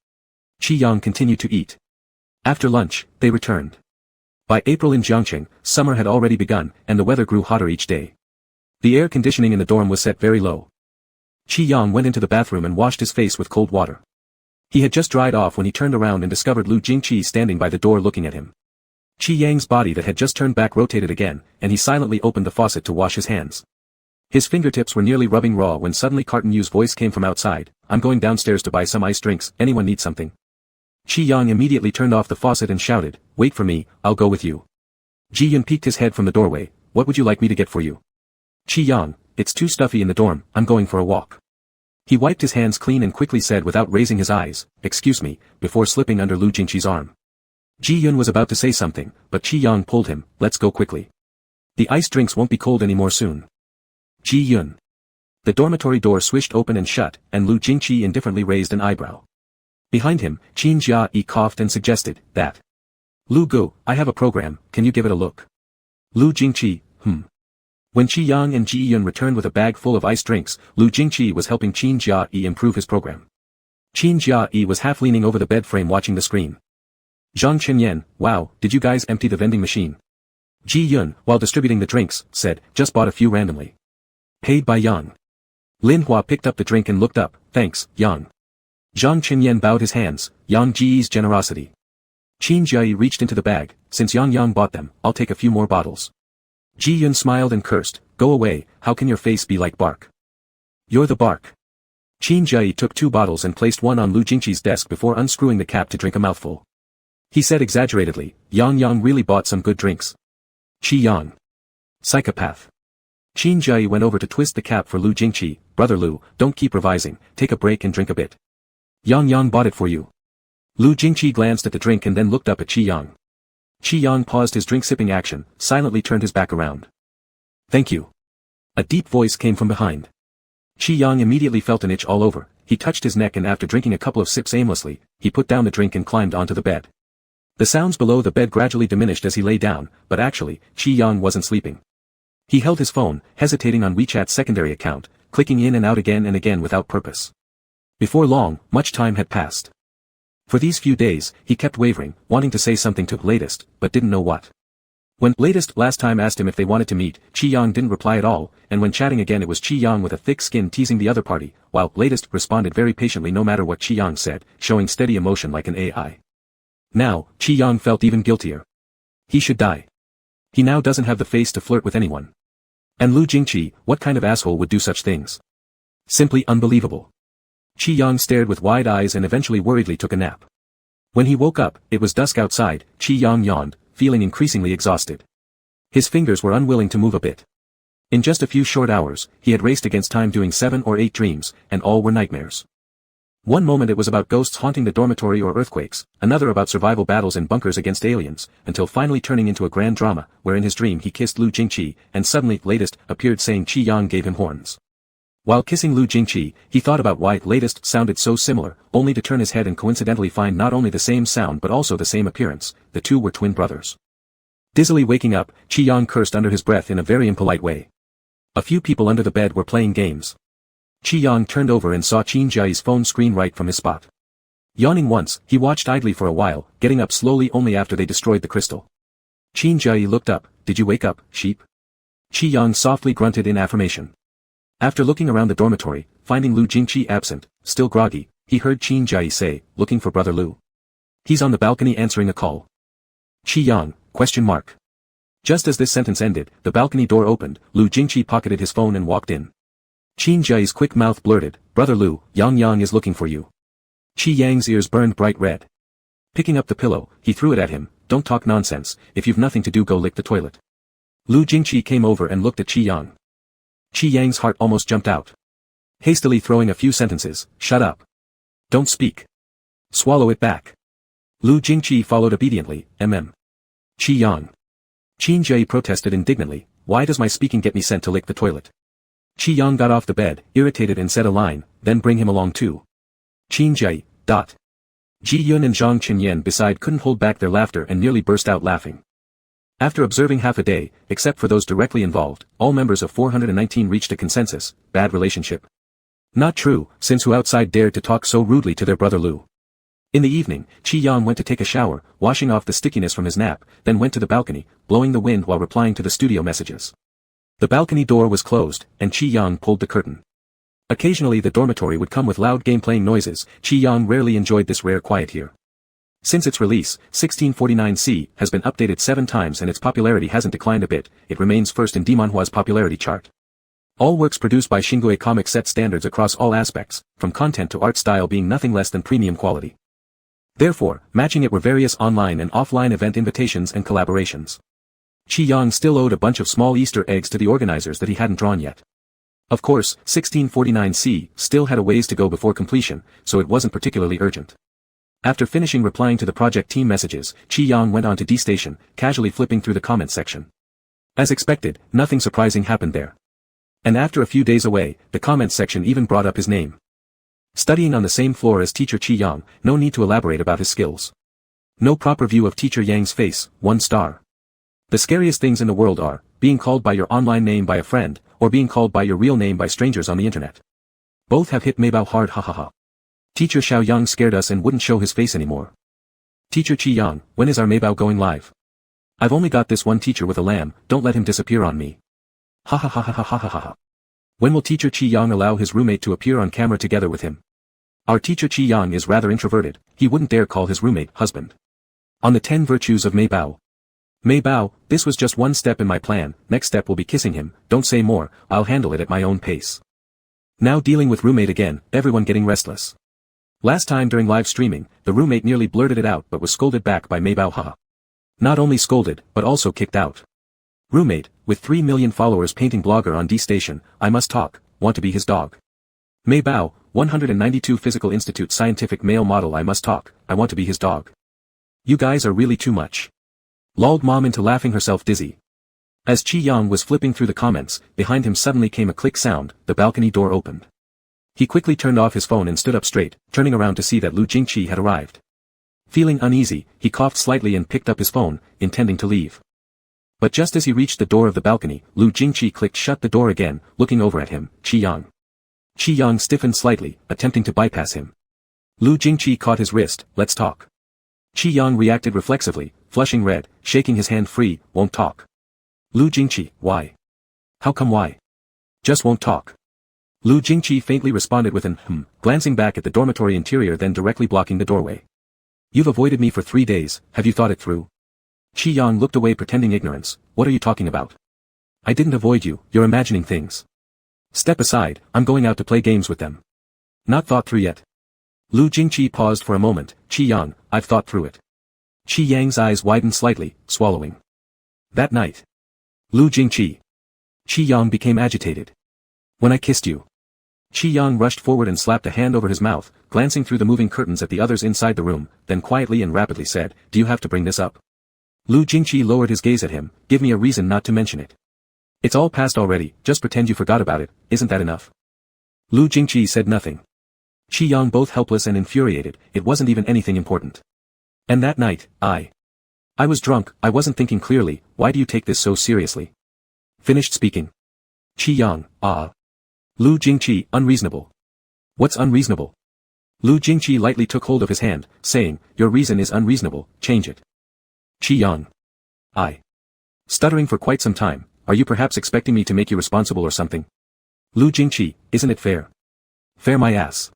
Qi Yang continued to eat. After lunch, they returned. By April in Jiangcheng, summer had already begun, and the weather grew hotter each day. The air conditioning in the dorm was set very low. Qi Yang went into the bathroom and washed his face with cold water. He had just dried off when he turned around and discovered Lu Jingqi standing by the door looking at him. Qi Yang's body that had just turned back rotated again, and he silently opened the faucet to wash his hands. His fingertips were nearly rubbing raw when suddenly Carton Yu's voice came from outside, I'm going downstairs to buy some iced drinks, anyone need something? Qi Yang immediately turned off the faucet and shouted, wait for me, I'll go with you. Ji Yun peeked his head from the doorway, what would you like me to get for you? Qi Yang, it's too stuffy in the dorm, I'm going for a walk. He wiped his hands clean and quickly said without raising his eyes, excuse me, before slipping under Lu Jingqi's arm. Ji Yun was about to say something, but Qi Yang pulled him, let's go quickly. The iced drinks won't be cold anymore soon. Ji Yun. The dormitory door swished open and shut, and Lu Jingqi indifferently raised an eyebrow. Behind him, Qin Jia-yi coughed and suggested, that. Lu Gu, I have a program, can you give it a look? Lu Jingqi, When Qi Yang and Ji Yun returned with a bag full of iced drinks, Lu Jingqi was helping Qin Jia-yi improve his program. Qin Jia-yi was half leaning over the bed frame watching the screen. Zhang Qinyan, wow, did you guys empty the vending machine? Ji Yun, while distributing the drinks, said, just bought a few randomly. Paid by Yang. Lin Hua picked up the drink and looked up, thanks, Yang. Zhang Qinyan bowed his hands, Yang Ji's generosity. Qin Jia-yi reached into the bag, since Yang bought them, I'll take a few more bottles. Ji Yun smiled and cursed, go away, how can your face be like bark? You're the bark. Qin Jia-yi took 2 bottles and placed one on Lu Jingqi's desk before unscrewing the cap to drink a mouthful. He said exaggeratedly, Yang really bought some good drinks. Qi Yang. Psychopath. Qin Jia-yi went over to twist the cap for Lu Jingqi, brother Lu, don't keep revising, take a break and drink a bit. Yang bought it for you. Lu Jingqi glanced at the drink and then looked up at Qi Yang. Qi Yang paused his drink-sipping action, silently turned his back around. Thank you. A deep voice came from behind. Qi Yang immediately felt an itch all over, he touched his neck and after drinking a couple of sips aimlessly, he put down the drink and climbed onto the bed. The sounds below the bed gradually diminished as he lay down, but actually, Qi Yang wasn't sleeping. He held his phone, hesitating on WeChat's secondary account, clicking in and out again and again without purpose. Before long, much time had passed. For these few days, he kept wavering, wanting to say something to Latest, but didn't know what. When Latest last time asked him if they wanted to meet, Qi Yang didn't reply at all, and when chatting again it was Qi Yang with a thick skin teasing the other party, while Latest responded very patiently no matter what Qi Yang said, showing steady emotion like an AI. Now, Qi Yang felt even guiltier. He should die. He now doesn't have the face to flirt with anyone. And Lu Jingqi, what kind of asshole would do such things? Simply unbelievable. Qi Yang stared with wide eyes and eventually worriedly took a nap. When he woke up, it was dusk outside, Qi Yang yawned, feeling increasingly exhausted. His fingers were unwilling to move a bit. In just a few short hours, he had raced against time doing 7 or 8 dreams, and all were nightmares. One moment it was about ghosts haunting the dormitory or earthquakes, another about survival battles in bunkers against aliens, until finally turning into a grand drama, where in his dream he kissed Lu Jingqi, and suddenly, Latest, appeared saying Qi Yang gave him horns. While kissing Lu Jingqi, he thought about why latest sounded so similar, only to turn his head and coincidentally find not only the same sound but also the same appearance. The two were twin brothers. Dizzily waking up, Qi Yang cursed under his breath in a very impolite way. A few people under the bed were playing games. Qi Yang turned over and saw Qin Jiayi's phone screen right from his spot. Yawning once, he watched idly for a while, getting up slowly only after they destroyed the crystal. Qin Jiayi looked up. Did you wake up, sheep? Qi Yang softly grunted in affirmation. After looking around the dormitory, finding Lu Jingqi absent, still groggy, he heard Qin Jiayi say, looking for brother Lu. He's on the balcony answering a call. Qi Yang, ? Just as this sentence ended, the balcony door opened, Lu Jingqi pocketed his phone and walked in. Qin Jiayi's quick mouth blurted, Brother Lu, Yang is looking for you. Qi Yang's ears burned bright red. Picking up the pillow, he threw it at him. Don't talk nonsense, if you've nothing to do go lick the toilet. Lu Jingqi came over and looked at Qi Yang. Qi Yang's heart almost jumped out. Hastily throwing a few sentences, shut up. Don't speak. Swallow it back. Lu Jingqi followed obediently, Qi Yang. Qin Jiayi protested indignantly, why does my speaking get me sent to lick the toilet? Qi Yang got off the bed, irritated and said a line, then bring him along too. Qin Jiayi, Ji Yun and Zhang Qinyan beside couldn't hold back their laughter and nearly burst out laughing. After observing half a day, except for those directly involved, all members of 419 reached a consensus, bad relationship. Not true, since who outside dared to talk so rudely to their brother Lu? In the evening, Qi Yang went to take a shower, washing off the stickiness from his nap, then went to the balcony, blowing the wind while replying to the studio messages. The balcony door was closed, and Qi Yang pulled the curtain. Occasionally the dormitory would come with loud game-playing noises. Qi Yang rarely enjoyed this rare quiet here. Since its release, 1649C has been updated 7 times and its popularity hasn't declined a bit, it remains first in Dimanhua's popularity chart. All works produced by Xingui Comics set standards across all aspects, from content to art style being nothing less than premium quality. Therefore, matching it were various online and offline event invitations and collaborations. Qi Yang still owed a bunch of small Easter eggs to the organizers that he hadn't drawn yet. Of course, 1649C still had a ways to go before completion, so it wasn't particularly urgent. After finishing replying to the project team messages, Qi Yang went on to D Station, casually flipping through the comments section. As expected, nothing surprising happened there. And after a few days away, the comments section even brought up his name. Studying on the same floor as teacher Qi Yang, no need to elaborate about his skills. No proper view of teacher Yang's face, 1 star. The scariest things in the world are, being called by your online name by a friend, or being called by your real name by strangers on the internet. Both have hit Meibao hard hahaha. Teacher Xiao Yang scared us and wouldn't show his face anymore. Teacher Qi Yang, when is our Meibao going live? I've only got this one teacher with a lamb, don't let him disappear on me. Ha ha ha ha ha ha ha ha. When will teacher Qi Yang allow his roommate to appear on camera together with him? Our teacher Qi Yang is rather introverted, he wouldn't dare call his roommate husband. On the 10 virtues of Meibao. Meibao, this was just one step in my plan, next step will be kissing him, don't say more, I'll handle it at my own pace. Now dealing with roommate again, everyone getting restless. Last time during live streaming, the roommate nearly blurted it out but was scolded back by Meibao haha. Not only scolded, but also kicked out. Roommate, with 3 million followers painting blogger on D Station, I must talk, want to be his dog. Meibao, 192 Physical Institute scientific male model I must talk, I want to be his dog. You guys are really too much. Lulled mom into laughing herself dizzy. As Qi Yang was flipping through the comments, behind him suddenly came a click sound, the balcony door opened. He quickly turned off his phone and stood up straight, turning around to see that Lu Jingqi had arrived. Feeling uneasy, he coughed slightly and picked up his phone, intending to leave. But just as he reached the door of the balcony, Lu Jingqi clicked shut the door again, looking over at him, Qi Yang. Qi Yang stiffened slightly, attempting to bypass him. Lu Jingqi caught his wrist, let's talk. Qi Yang reacted reflexively, flushing red, shaking his hand free, won't talk. Lu Jingqi, why? How come why? Just won't talk. Lu Jingqi faintly responded with an glancing back at the dormitory interior then directly blocking the doorway. You've avoided me for 3 days, have you thought it through? Qi Yang looked away pretending ignorance, what are you talking about? I didn't avoid you, you're imagining things. Step aside, I'm going out to play games with them. Not thought through yet. Lu Jingqi paused for a moment, Qi Yang, I've thought through it. Qi Yang's eyes widened slightly, swallowing. That night. Lu Jingqi. Qi Yang became agitated. When I kissed you. Qi Yang rushed forward and slapped a hand over his mouth, glancing through the moving curtains at the others inside the room, then quietly and rapidly said, do you have to bring this up? Lu Jingqi lowered his gaze at him, give me a reason not to mention it. It's all past already, just pretend you forgot about it, isn't that enough? Lu Jingqi said nothing. Qi Yang both helpless and infuriated, it wasn't even anything important. And that night, I was drunk, I wasn't thinking clearly, why do you take this so seriously? Finished speaking. Qi Yang, Lu Jingqi, unreasonable. What's unreasonable? Lu Jingqi lightly took hold of his hand, saying, your reason is unreasonable, change it. Qi Yang. Stuttering for quite some time, are you perhaps expecting me to make you responsible or something? Lu Jingqi, isn't it fair? Fair my ass.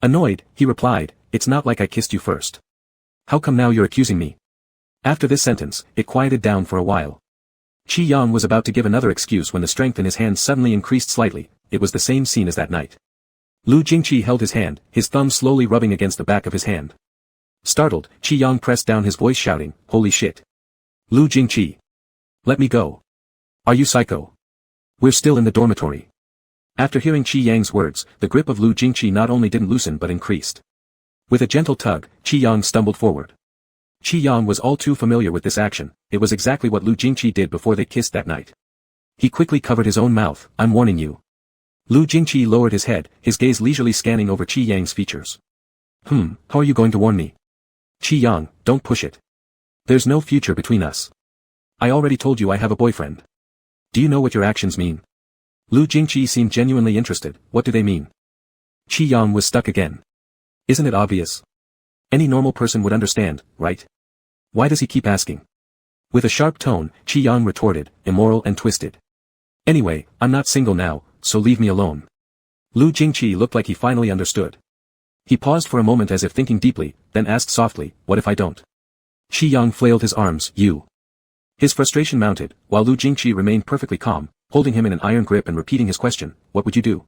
Annoyed, he replied, it's not like I kissed you first. How come now you're accusing me? After this sentence, it quieted down for a while. Qi Yang was about to give another excuse when the strength in his hand suddenly increased slightly, it was the same scene as that night. Lu Jingqi held his hand, his thumb slowly rubbing against the back of his hand. Startled, Qi Yang pressed down his voice shouting, holy shit. Lu Jingqi. Let me go. Are you psycho? We're still in the dormitory. After hearing Qi Yang's words, the grip of Lu Jingqi not only didn't loosen but increased. With a gentle tug, Qi Yang stumbled forward. Qi Yang was all too familiar with this action, it was exactly what Lu Jingqi did before they kissed that night. He quickly covered his own mouth, I'm warning you. Lu Jingqi lowered his head, his gaze leisurely scanning over Qi Yang's features. How are you going to warn me? Qi Yang, don't push it. There's no future between us. I already told you I have a boyfriend. Do you know what your actions mean? Lu Jingqi seemed genuinely interested, what do they mean? Qi Yang was stuck again. Isn't it obvious? Any normal person would understand, right? Why does he keep asking? With a sharp tone, Qi Yang retorted, immoral and twisted. Anyway, I'm not single now, so leave me alone. Lu Jingqi looked like he finally understood. He paused for a moment as if thinking deeply, then asked softly, what if I don't? Qi Yang flailed his arms, you. His frustration mounted, while Lu Jingqi remained perfectly calm, holding him in an iron grip and repeating his question, what would you do?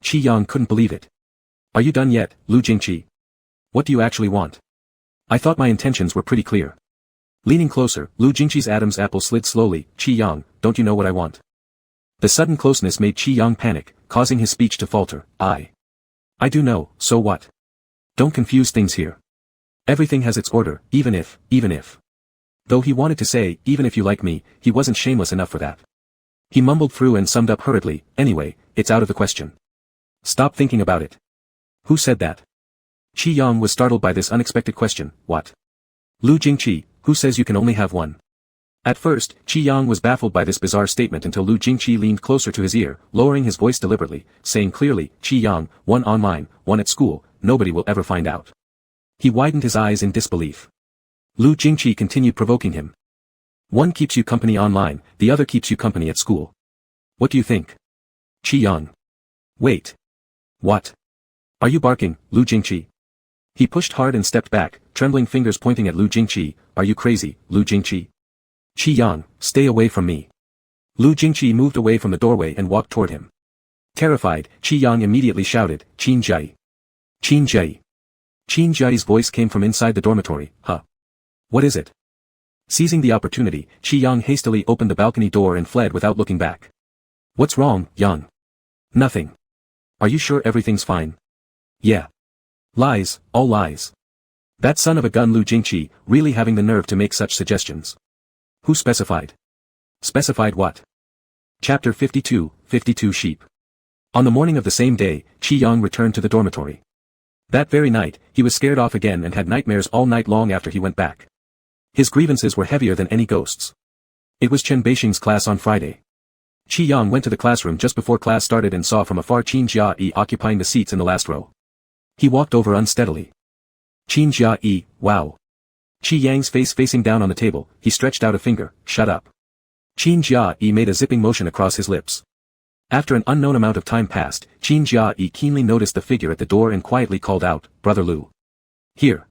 Qi Yang couldn't believe it. Are you done yet, Lu Jingqi? What do you actually want? I thought my intentions were pretty clear. Leaning closer, Lu Jingqi's Adam's apple slid slowly, Qi Yang, don't you know what I want? The sudden closeness made Qi Yang panic, causing his speech to falter, I do know, so what? Don't confuse things here. Everything has its order, even if. Though he wanted to say, even if you like me, he wasn't shameless enough for that. He mumbled through and summed up hurriedly, anyway, it's out of the question. Stop thinking about it. Who said that? Qi Yang was startled by this unexpected question, what? Lu Jingqi, who says you can only have one? At first, Qi Yang was baffled by this bizarre statement until Lu Jingqi leaned closer to his ear, lowering his voice deliberately, saying clearly, Qi Yang, one online, one at school, nobody will ever find out. He widened his eyes in disbelief. Lu Jingqi continued provoking him. One keeps you company online, the other keeps you company at school. What do you think? Qi Yang. Wait. What? Are you barking, Lu Jingqi? He pushed hard and stepped back, trembling fingers pointing at Lu Jingqi, are you crazy, Lu Jingqi? Qi Yang, stay away from me. Lu Jingqi moved away from the doorway and walked toward him. Terrified, Qi Yang immediately shouted, Qin Jai. Qin Jai. Qin Jai's voice came from inside the dormitory, huh? What is it? Seizing the opportunity, Qi Yang hastily opened the balcony door and fled without looking back. What's wrong, Yang? Nothing. Are you sure everything's fine? Yeah. Lies, all lies. That son of a gun Lu Jingqi, really having the nerve to make such suggestions. Who specified? Specified what? Chapter 52, 52 Sheep. On the morning of the same day, Qi Yang returned to the dormitory. That very night, he was scared off again and had nightmares all night long after he went back. His grievances were heavier than any ghosts. It was Chen Beixing's class on Friday. Qi Yang went to the classroom just before class started and saw from afar Qin Jia occupying the seats in the last row. He walked over unsteadily. Qin Jia, wow. Qi Yang's face facing down on the table, he stretched out a finger, shut up. Qin Jia made a zipping motion across his lips. After an unknown amount of time passed, Qin Jia keenly noticed the figure at the door and quietly called out, Brother Lu. Here.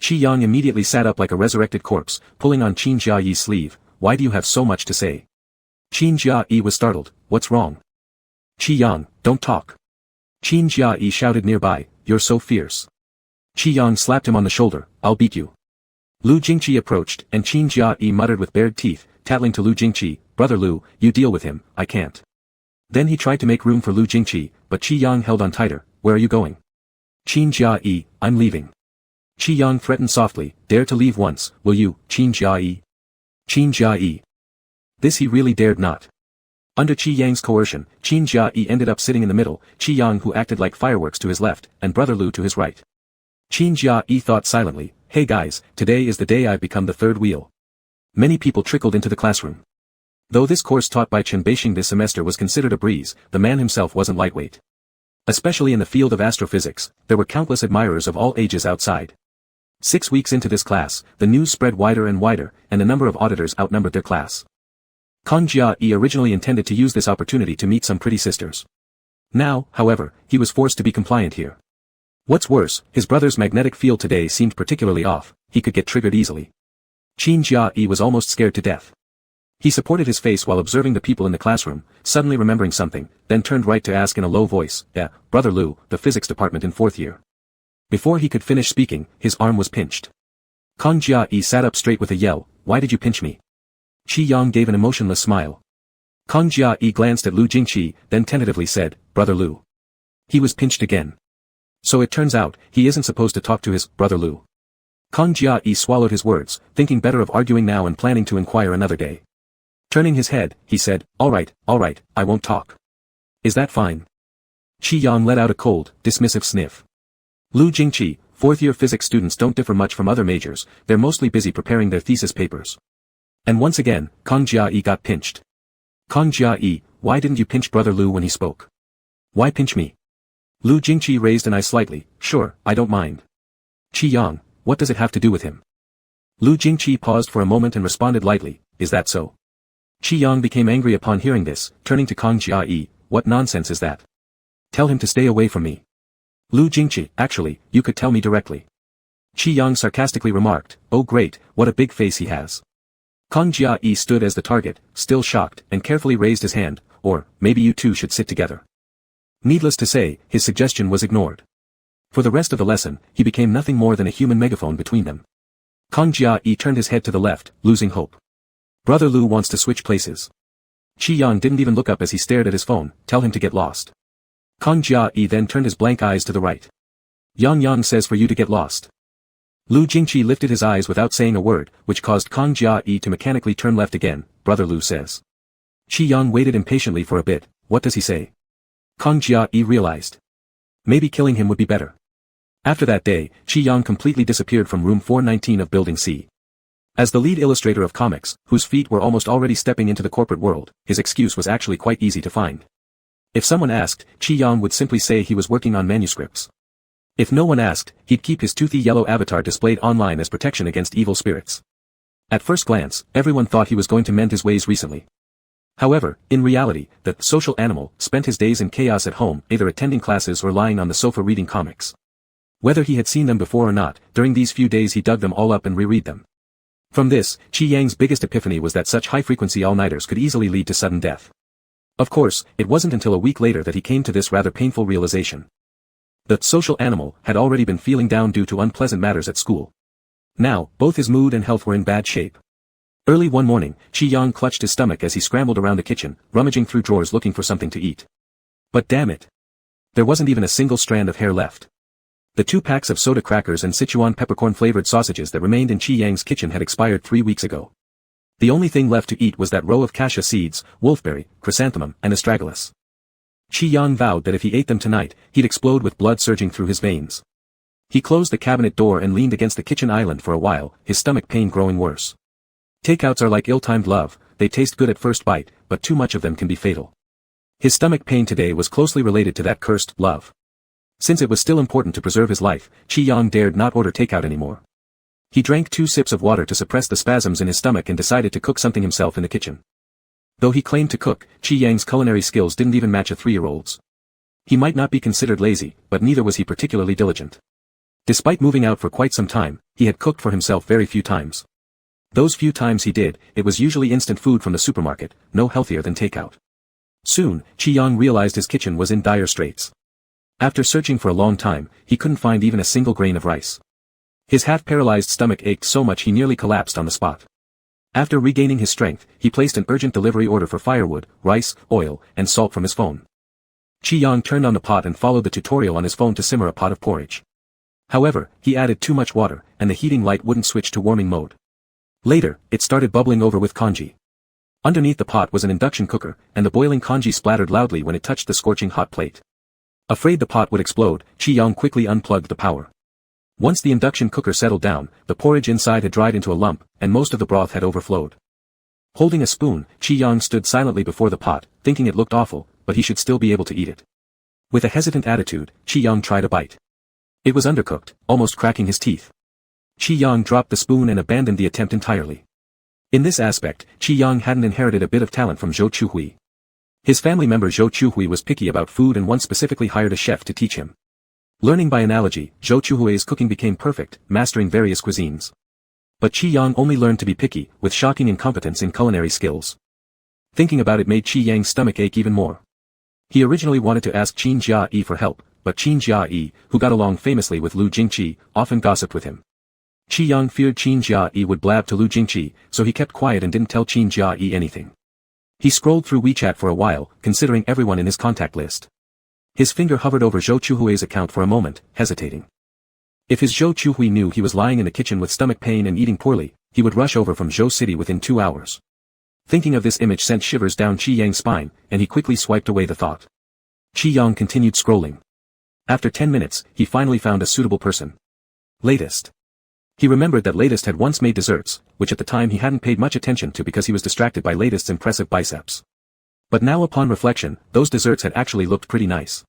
Qi Yang immediately sat up like a resurrected corpse, pulling on Qin Jia's sleeve, why do you have so much to say? Qin Jia was startled, what's wrong? Qi Yang, don't talk. Qin Jia shouted nearby, you're so fierce. Qi Yang slapped him on the shoulder, I'll beat you. Lu Jingqi approached, and Qin Jia muttered with bared teeth, tattling to Lu Jingqi, Brother Lu, you deal with him, I can't. Then he tried to make room for Lu Jingqi, but Qi Yang held on tighter, where are you going? Qin Jia, I'm leaving. Qi Yang threatened softly, dare to leave once, will you, Qin Jia? Qin Jia. This he really dared not. Under Qi Yang's coercion, Qin Jia ended up sitting in the middle, Qi Yang who acted like fireworks to his left, and Brother Lu to his right. Qin Jia thought silently, "Hey guys, today is the day I've become the third wheel." Many people trickled into the classroom. Though this course taught by Chen Beixing this semester was considered a breeze, the man himself wasn't lightweight. Especially in the field of astrophysics, there were countless admirers of all ages outside. 6 weeks into this class, the news spread wider and wider, and the number of auditors outnumbered their class. Kang Jia originally intended to use this opportunity to meet some pretty sisters. Now, however, he was forced to be compliant here. What's worse, his brother's magnetic field today seemed particularly off, he could get triggered easily. Qin Jia was almost scared to death. He supported his face while observing the people in the classroom, suddenly remembering something, then turned right to ask in a low voice, Brother Lu, the physics department in 4th year. Before he could finish speaking, his arm was pinched. Kang Jia sat up straight with a yell, "Why did you pinch me?" Qi Yang gave an emotionless smile. Kang Jia glanced at Lu Jingqi, then tentatively said, "Brother Lu." He was pinched again. So it turns out, he isn't supposed to talk to his Brother Lu. Kang Jia swallowed his words, thinking better of arguing now and planning to inquire another day. Turning his head, he said, all right, I won't talk. Is that fine?" Qi Yang let out a cold, dismissive sniff. Lu Jingqi, 4th-year physics students don't differ much from other majors, they're mostly busy preparing their thesis papers. And once again, Kang Jia got pinched. "Kang Jia, why didn't you pinch Brother Lu when he spoke?" "Why pinch me?" Lu Jingqi raised an eye slightly, "Sure, I don't mind." "Qi Yang, what does it have to do with him?" Lu Jingqi paused for a moment and responded lightly, "Is that so?" Qi Yang became angry upon hearing this, turning to Kang Jia, "What nonsense is that? Tell him to stay away from me." Lu Jingqi, "Actually, you could tell me directly." Qi Yang sarcastically remarked, "Oh great, what a big face he has." Kang Jia stood as the target, still shocked, and carefully raised his hand, "Or, maybe you two should sit together." Needless to say, his suggestion was ignored. For the rest of the lesson, he became nothing more than a human megaphone between them. Kang Jia turned his head to the left, losing hope. Brother Lu wants to switch places. Qi Yang didn't even look up as he stared at his phone, "Tell him to get lost." Kang Jia then turned his blank eyes to the right. Yang says for you to get lost." Lu Jingqi lifted his eyes without saying a word, which caused Kang Jia to mechanically turn left again, "Brother Lu says." Qi Yang waited impatiently for a bit, what does he say? Kang Jia realized. Maybe killing him would be better. After that day, Qi Yang completely disappeared from room 419 of Building C. As the lead illustrator of comics, whose feet were almost already stepping into the corporate world, his excuse was actually quite easy to find. If someone asked, Qi Yang would simply say he was working on manuscripts. If no one asked, he'd keep his toothy yellow avatar displayed online as protection against evil spirits. At first glance, everyone thought he was going to mend his ways recently. However, in reality, the social animal spent his days in chaos at home, either attending classes or lying on the sofa reading comics. Whether he had seen them before or not, during these few days he dug them all up and reread them. From this, Qi Yang's biggest epiphany was that such high-frequency all-nighters could easily lead to sudden death. Of course, it wasn't until a week later that he came to this rather painful realization. The social animal had already been feeling down due to unpleasant matters at school. Now, both his mood and health were in bad shape. Early one morning, Qi Yang clutched his stomach as he scrambled around the kitchen, rummaging through drawers looking for something to eat. But damn it! There wasn't even a single strand of hair left. The 2 packs of soda crackers and Sichuan peppercorn-flavored sausages that remained in Qi Yang's kitchen had expired 3 weeks ago. The only thing left to eat was that row of cassia seeds, wolfberry, chrysanthemum, and astragalus. Qi Yang vowed that if he ate them tonight, he'd explode with blood surging through his veins. He closed the cabinet door and leaned against the kitchen island for a while, his stomach pain growing worse. Takeouts are like ill-timed love, they taste good at first bite, but too much of them can be fatal. His stomach pain today was closely related to that cursed love. Since it was still important to preserve his life, Qi Yang dared not order takeout anymore. He drank 2 sips of water to suppress the spasms in his stomach and decided to cook something himself in the kitchen. Though he claimed to cook, Qi Yang's culinary skills didn't even match a 3-year-old's. He might not be considered lazy, but neither was he particularly diligent. Despite moving out for quite some time, he had cooked for himself very few times. Those few times he did, it was usually instant food from the supermarket, no healthier than takeout. Soon, Qi Yang realized his kitchen was in dire straits. After searching for a long time, he couldn't find even a single grain of rice. His half-paralyzed stomach ached so much he nearly collapsed on the spot. After regaining his strength, he placed an urgent delivery order for firewood, rice, oil, and salt from his phone. Qi Yang turned on the pot and followed the tutorial on his phone to simmer a pot of porridge. However, he added too much water, and the heating light wouldn't switch to warming mode. Later, it started bubbling over with congee. Underneath the pot was an induction cooker, and the boiling congee splattered loudly when it touched the scorching hot plate. Afraid the pot would explode, Chi-Yang quickly unplugged the power. Once the induction cooker settled down, the porridge inside had dried into a lump, and most of the broth had overflowed. Holding a spoon, Chi-Yang stood silently before the pot, thinking it looked awful, but he should still be able to eat it. With a hesitant attitude, Chi-Yang tried a bite. It was undercooked, almost cracking his teeth. Chi-Yang dropped the spoon and abandoned the attempt entirely. In this aspect, Chi-Yang hadn't inherited a bit of talent from Zhou Chuhui. His family member Zhou Chuhui was picky about food and once specifically hired a chef to teach him. Learning by analogy, Zhou Chuhui's cooking became perfect, mastering various cuisines. But Chi-Yang only learned to be picky, with shocking incompetence in culinary skills. Thinking about it made Chi-Yang's stomach ache even more. He originally wanted to ask Qin Jia-yi for help, but Qin Jia-yi, who got along famously with Lu Jingqi, often gossiped with him. Chi-Yang feared Qin Jia-yi would blab to Lu Jingqi, so he kept quiet and didn't tell Qin Jia-yi anything. He scrolled through WeChat for a while, considering everyone in his contact list. His finger hovered over Zhou Chuhui's account for a moment, hesitating. If his Zhou Chuhui knew he was lying in the kitchen with stomach pain and eating poorly, he would rush over from Zhou City within 2 hours. Thinking of this image sent shivers down Chi-Yang's spine, and he quickly swiped away the thought. Chi-Yang continued scrolling. After 10 minutes, he finally found a suitable person. Latest. He remembered that Latest had once made desserts, which at the time he hadn't paid much attention to because he was distracted by Latest's impressive biceps. But now upon reflection, those desserts had actually looked pretty nice.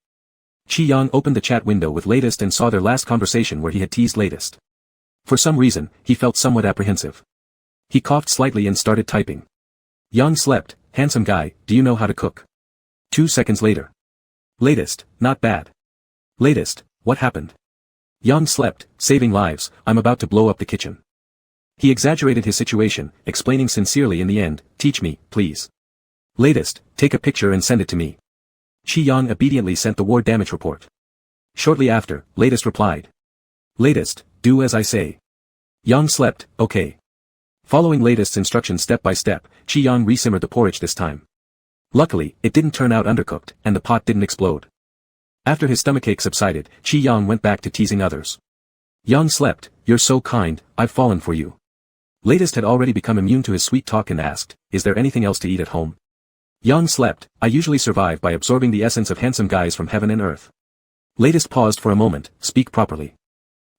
Chi-Yang opened the chat window with Latest and saw their last conversation where he had teased Latest. For some reason, he felt somewhat apprehensive. He coughed slightly and started typing. Yang slept, handsome guy, do you know how to cook? 2 seconds later. Latest, not bad. Latest, what happened? Yang slept, saving lives, I'm about to blow up the kitchen. He exaggerated his situation, explaining sincerely in the end, teach me, please. Latest, take a picture and send it to me. Chi-Yang obediently sent the war damage report. Shortly after, Latest replied. Latest, do as I say. Yang slept, okay. Following Latest's instructions step by step, Chi-Yang resimmered the porridge this time. Luckily, it didn't turn out undercooked, and the pot didn't explode. After his stomachache subsided, Chi-Yang went back to teasing others. Yang slept, you're so kind, I've fallen for you. Latest had already become immune to his sweet talk and asked, is there anything else to eat at home? Yang slept, I usually survive by absorbing the essence of handsome guys from heaven and earth. Latest paused for a moment, speak properly.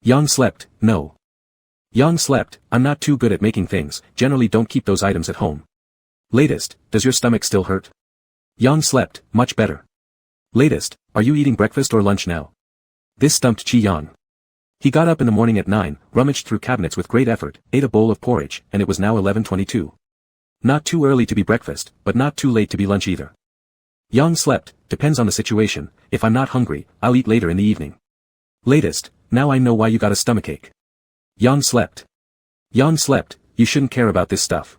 Yang slept, no. Yang slept, I'm not too good at making things, generally don't keep those items at home. Latest, does your stomach still hurt? Yang slept, much better. Latest, are you eating breakfast or lunch now? This stumped Chi-Yang. He got up in the morning at 9, rummaged through cabinets with great effort, ate a bowl of porridge, and it was now 11:22. Not too early to be breakfast, but not too late to be lunch either. Yang slept, depends on the situation, if I'm not hungry, I'll eat later in the evening. Latest, now I know why you got a stomachache. Yang slept. Yang slept, you shouldn't care about this stuff.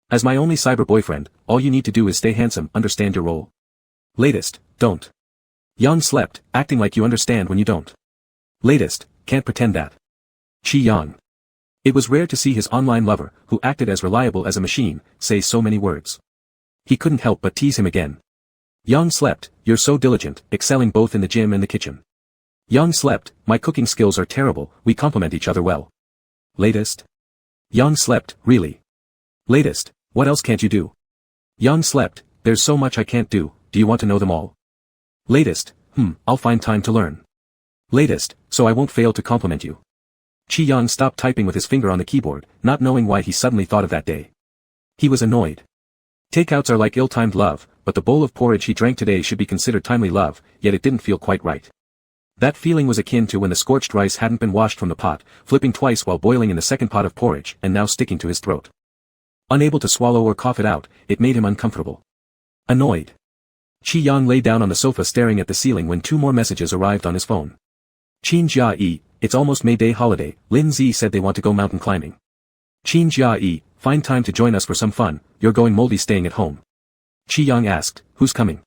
As my only cyber boyfriend, all you need to do is stay handsome, understand your role. Latest, don't. Yang slept, acting like you understand when you don't. Latest, can't pretend that. Chi-Yang. It was rare to see his online lover, who acted as reliable as a machine, say so many words. He couldn't help but tease him again. Yang slept, you're so diligent, excelling both in the gym and the kitchen. Yang slept, my cooking skills are terrible, we complement each other well. Latest. Yang slept, really. Latest, what else can't you do? Yang slept, there's so much I can't do, do you want to know them all? Latest, I'll find time to learn. Latest, so I won't fail to compliment you. Chi-Yang stopped typing with his finger on the keyboard, not knowing why he suddenly thought of that day. He was annoyed. Takeouts are like ill-timed love, but the bowl of porridge he drank today should be considered timely love, yet it didn't feel quite right. That feeling was akin to when the scorched rice hadn't been washed from the pot, flipping twice while boiling in the second pot of porridge, and now sticking to his throat. Unable to swallow or cough it out, it made him uncomfortable. Annoyed. Chi-Yang lay down on the sofa staring at the ceiling when 2 more messages arrived on his phone. Qin Jia-yi, it's almost May Day holiday, Lin Zi said they want to go mountain climbing. Qin Jia-yi, find time to join us for some fun, you're going moldy staying at home. Chi-Yang asked, who's coming?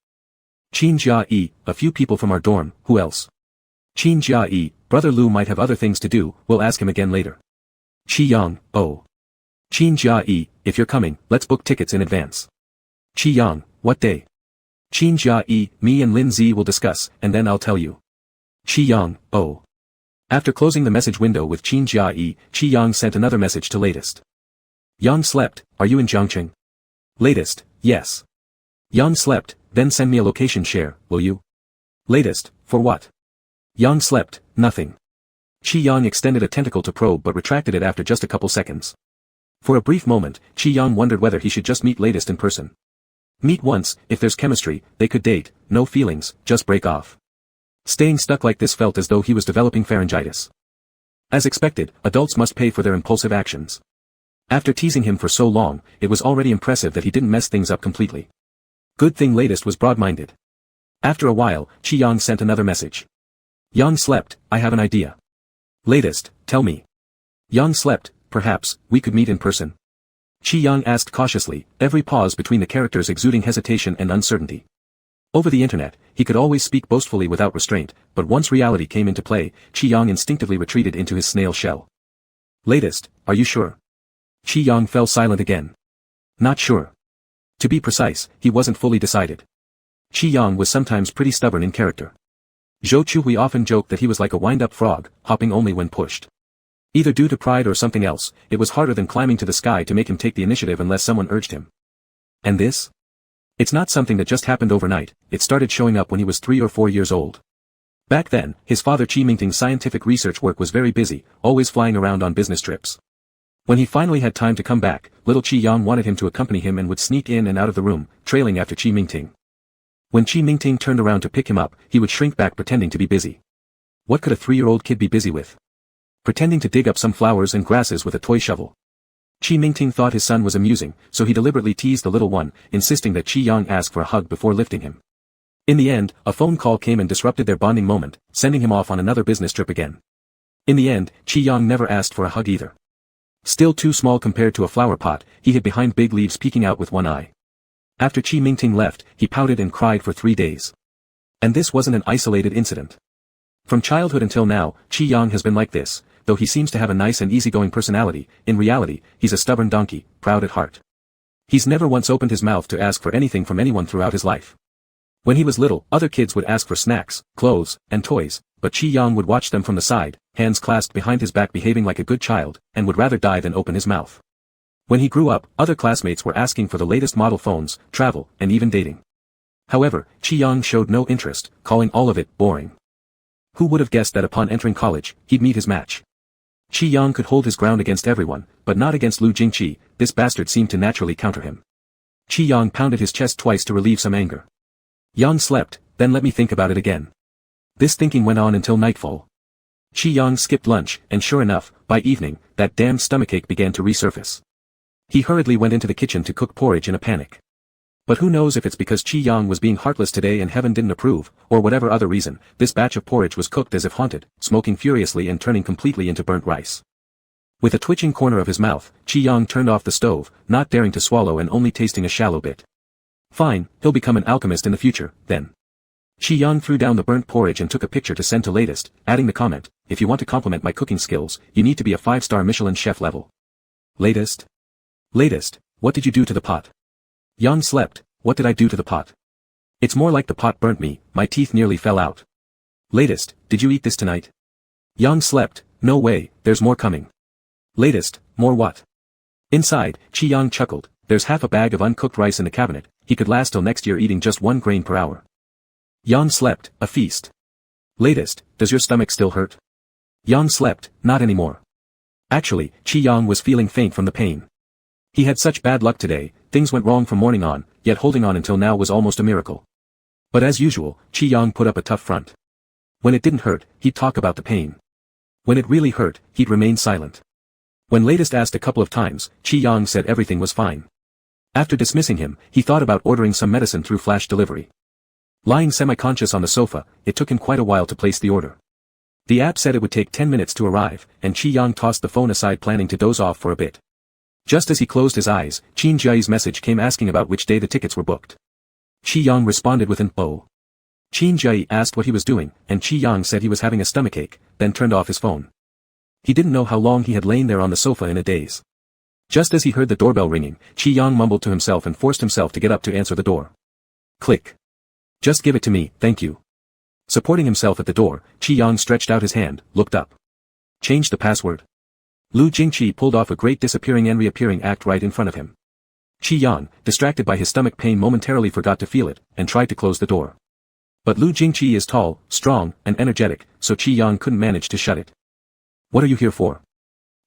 Qin Jia-yi, a few people from our dorm, who else? Qin Jia-yi, brother Lu might have other things to do, we'll ask him again later. Chi-Yang, oh. Qin Jia-yi, if you're coming, let's book tickets in advance. Chi-Yang, what day? Qin Jia-yi, me and Lin Zi will discuss, and then I'll tell you. Chi-Yang, oh. After closing the message window with Qin Jia-yi, Chi-Yang sent another message to Latest. Yang slept, are you in Jiangcheng? Latest, yes. Yang slept, then send me a location share, will you? Latest, for what? Yang slept, nothing. Qi Yang extended a tentacle to probe but retracted it after just a couple seconds. For a brief moment, Qi Yang wondered whether he should just meet Latest in person. Meet once, if there's chemistry, they could date, no feelings, just break off. Staying stuck like this felt as though he was developing pharyngitis. As expected, adults must pay for their impulsive actions. After teasing him for so long, it was already impressive that he didn't mess things up completely. Good thing Latest was broad-minded. After a while, Qi Yang sent another message. Yang slept, I have an idea. Latest, tell me. Yang slept, perhaps, we could meet in person. Qi Yang asked cautiously, every pause between the characters exuding hesitation and uncertainty. Over the internet, he could always speak boastfully without restraint, but once reality came into play, Qi Yang instinctively retreated into his snail shell. Latest, are you sure? Qi Yang fell silent again. Not sure. To be precise, he wasn't fully decided. Qi Yang was sometimes pretty stubborn in character. Zhou Chuhui often joked that he was like a wind-up frog, hopping only when pushed. Either due to pride or something else, it was harder than climbing to the sky to make him take the initiative unless someone urged him. And this? It's not something that just happened overnight, it started showing up when he was 3 or 4 years old. Back then, his father Qi Mingting's scientific research work was very busy, always flying around on business trips. When he finally had time to come back, little Qi Yang wanted him to accompany him and would sneak in and out of the room, trailing after Qi Mingting. When Qi Mingting turned around to pick him up, he would shrink back pretending to be busy. What could a 3-year-old kid be busy with? Pretending to dig up some flowers and grasses with a toy shovel. Qi Mingting thought his son was amusing, so he deliberately teased the little one, insisting that Qi Yang ask for a hug before lifting him. In the end, a phone call came and disrupted their bonding moment, sending him off on another business trip again. In the end, Qi Yang never asked for a hug either. Still too small compared to a flower pot, he hid behind big leaves peeking out with one eye. After Qi Mingting left, he pouted and cried for 3 days. And this wasn't an isolated incident. From childhood until now, Qi Yang has been like this, though he seems to have a nice and easygoing personality, in reality, he's a stubborn donkey, proud at heart. He's never once opened his mouth to ask for anything from anyone throughout his life. When he was little, other kids would ask for snacks, clothes, and toys, but Qi Yang would watch them from the side, hands clasped behind his back behaving like a good child, and would rather die than open his mouth. When he grew up, other classmates were asking for the latest model phones, travel, and even dating. However, Qi Yang showed no interest, calling all of it boring. Who would have guessed that upon entering college, he'd meet his match? Qi Yang could hold his ground against everyone, but not against Lu Jingqi, this bastard seemed to naturally counter him. Qi Yang pounded his chest twice to relieve some anger. Yang slept, then let me think about it again. This thinking went on until nightfall. Qi Yang skipped lunch, and sure enough, by evening, that damned stomachache began to resurface. He hurriedly went into the kitchen to cook porridge in a panic. But who knows if it's because Qi Yang was being heartless today and heaven didn't approve, or whatever other reason, this batch of porridge was cooked as if haunted, smoking furiously and turning completely into burnt rice. With a twitching corner of his mouth, Qi Yang turned off the stove, not daring to swallow and only tasting a shallow bit. Fine, he'll become an alchemist in the future, then. Qi Yang threw down the burnt porridge and took a picture to send to Latest, adding the comment, if you want to compliment my cooking skills, you need to be a 5-star Michelin chef level. Latest? Latest, what did you do to the pot? Yang slept, what did I do to the pot? It's more like the pot burnt me, my teeth nearly fell out. Latest, did you eat this tonight? Yang slept, no way, there's more coming. Latest, more what? Inside, Qi Yang chuckled, there's half a bag of uncooked rice in the cabinet, he could last till next year eating just 1 grain per hour. Yang slept, a feast. Latest, does your stomach still hurt? Yang slept, not anymore. Actually, Qi Yang was feeling faint from the pain. He had such bad luck today, things went wrong from morning on, yet holding on until now was almost a miracle. But as usual, Qi Yang put up a tough front. When it didn't hurt, he'd talk about the pain. When it really hurt, he'd remain silent. When Latest asked a couple of times, Qi Yang said everything was fine. After dismissing him, he thought about ordering some medicine through flash delivery. Lying semi-conscious on the sofa, it took him quite a while to place the order. The app said it would take 10 minutes to arrive, and Qi Yang tossed the phone aside planning to doze off for a bit. Just as he closed his eyes, Qin Jiayi's message came asking about which day the tickets were booked. Qi Yang responded with an "oh." Qin Jiayi asked what he was doing, and Qi Yang said he was having a stomachache, then turned off his phone. He didn't know how long he had lain there on the sofa in a daze. Just as he heard the doorbell ringing, Qi Yang mumbled to himself and forced himself to get up to answer the door. Click. Just give it to me, thank you. Supporting himself at the door, Qi Yang stretched out his hand, looked up. Change the password. Lu Jingqi pulled off a great disappearing and reappearing act right in front of him. Qi Yang, distracted by his stomach pain, momentarily forgot to feel it, and tried to close the door. But Lu Jingqi is tall, strong, and energetic, so Qi Yang couldn't manage to shut it. What are you here for?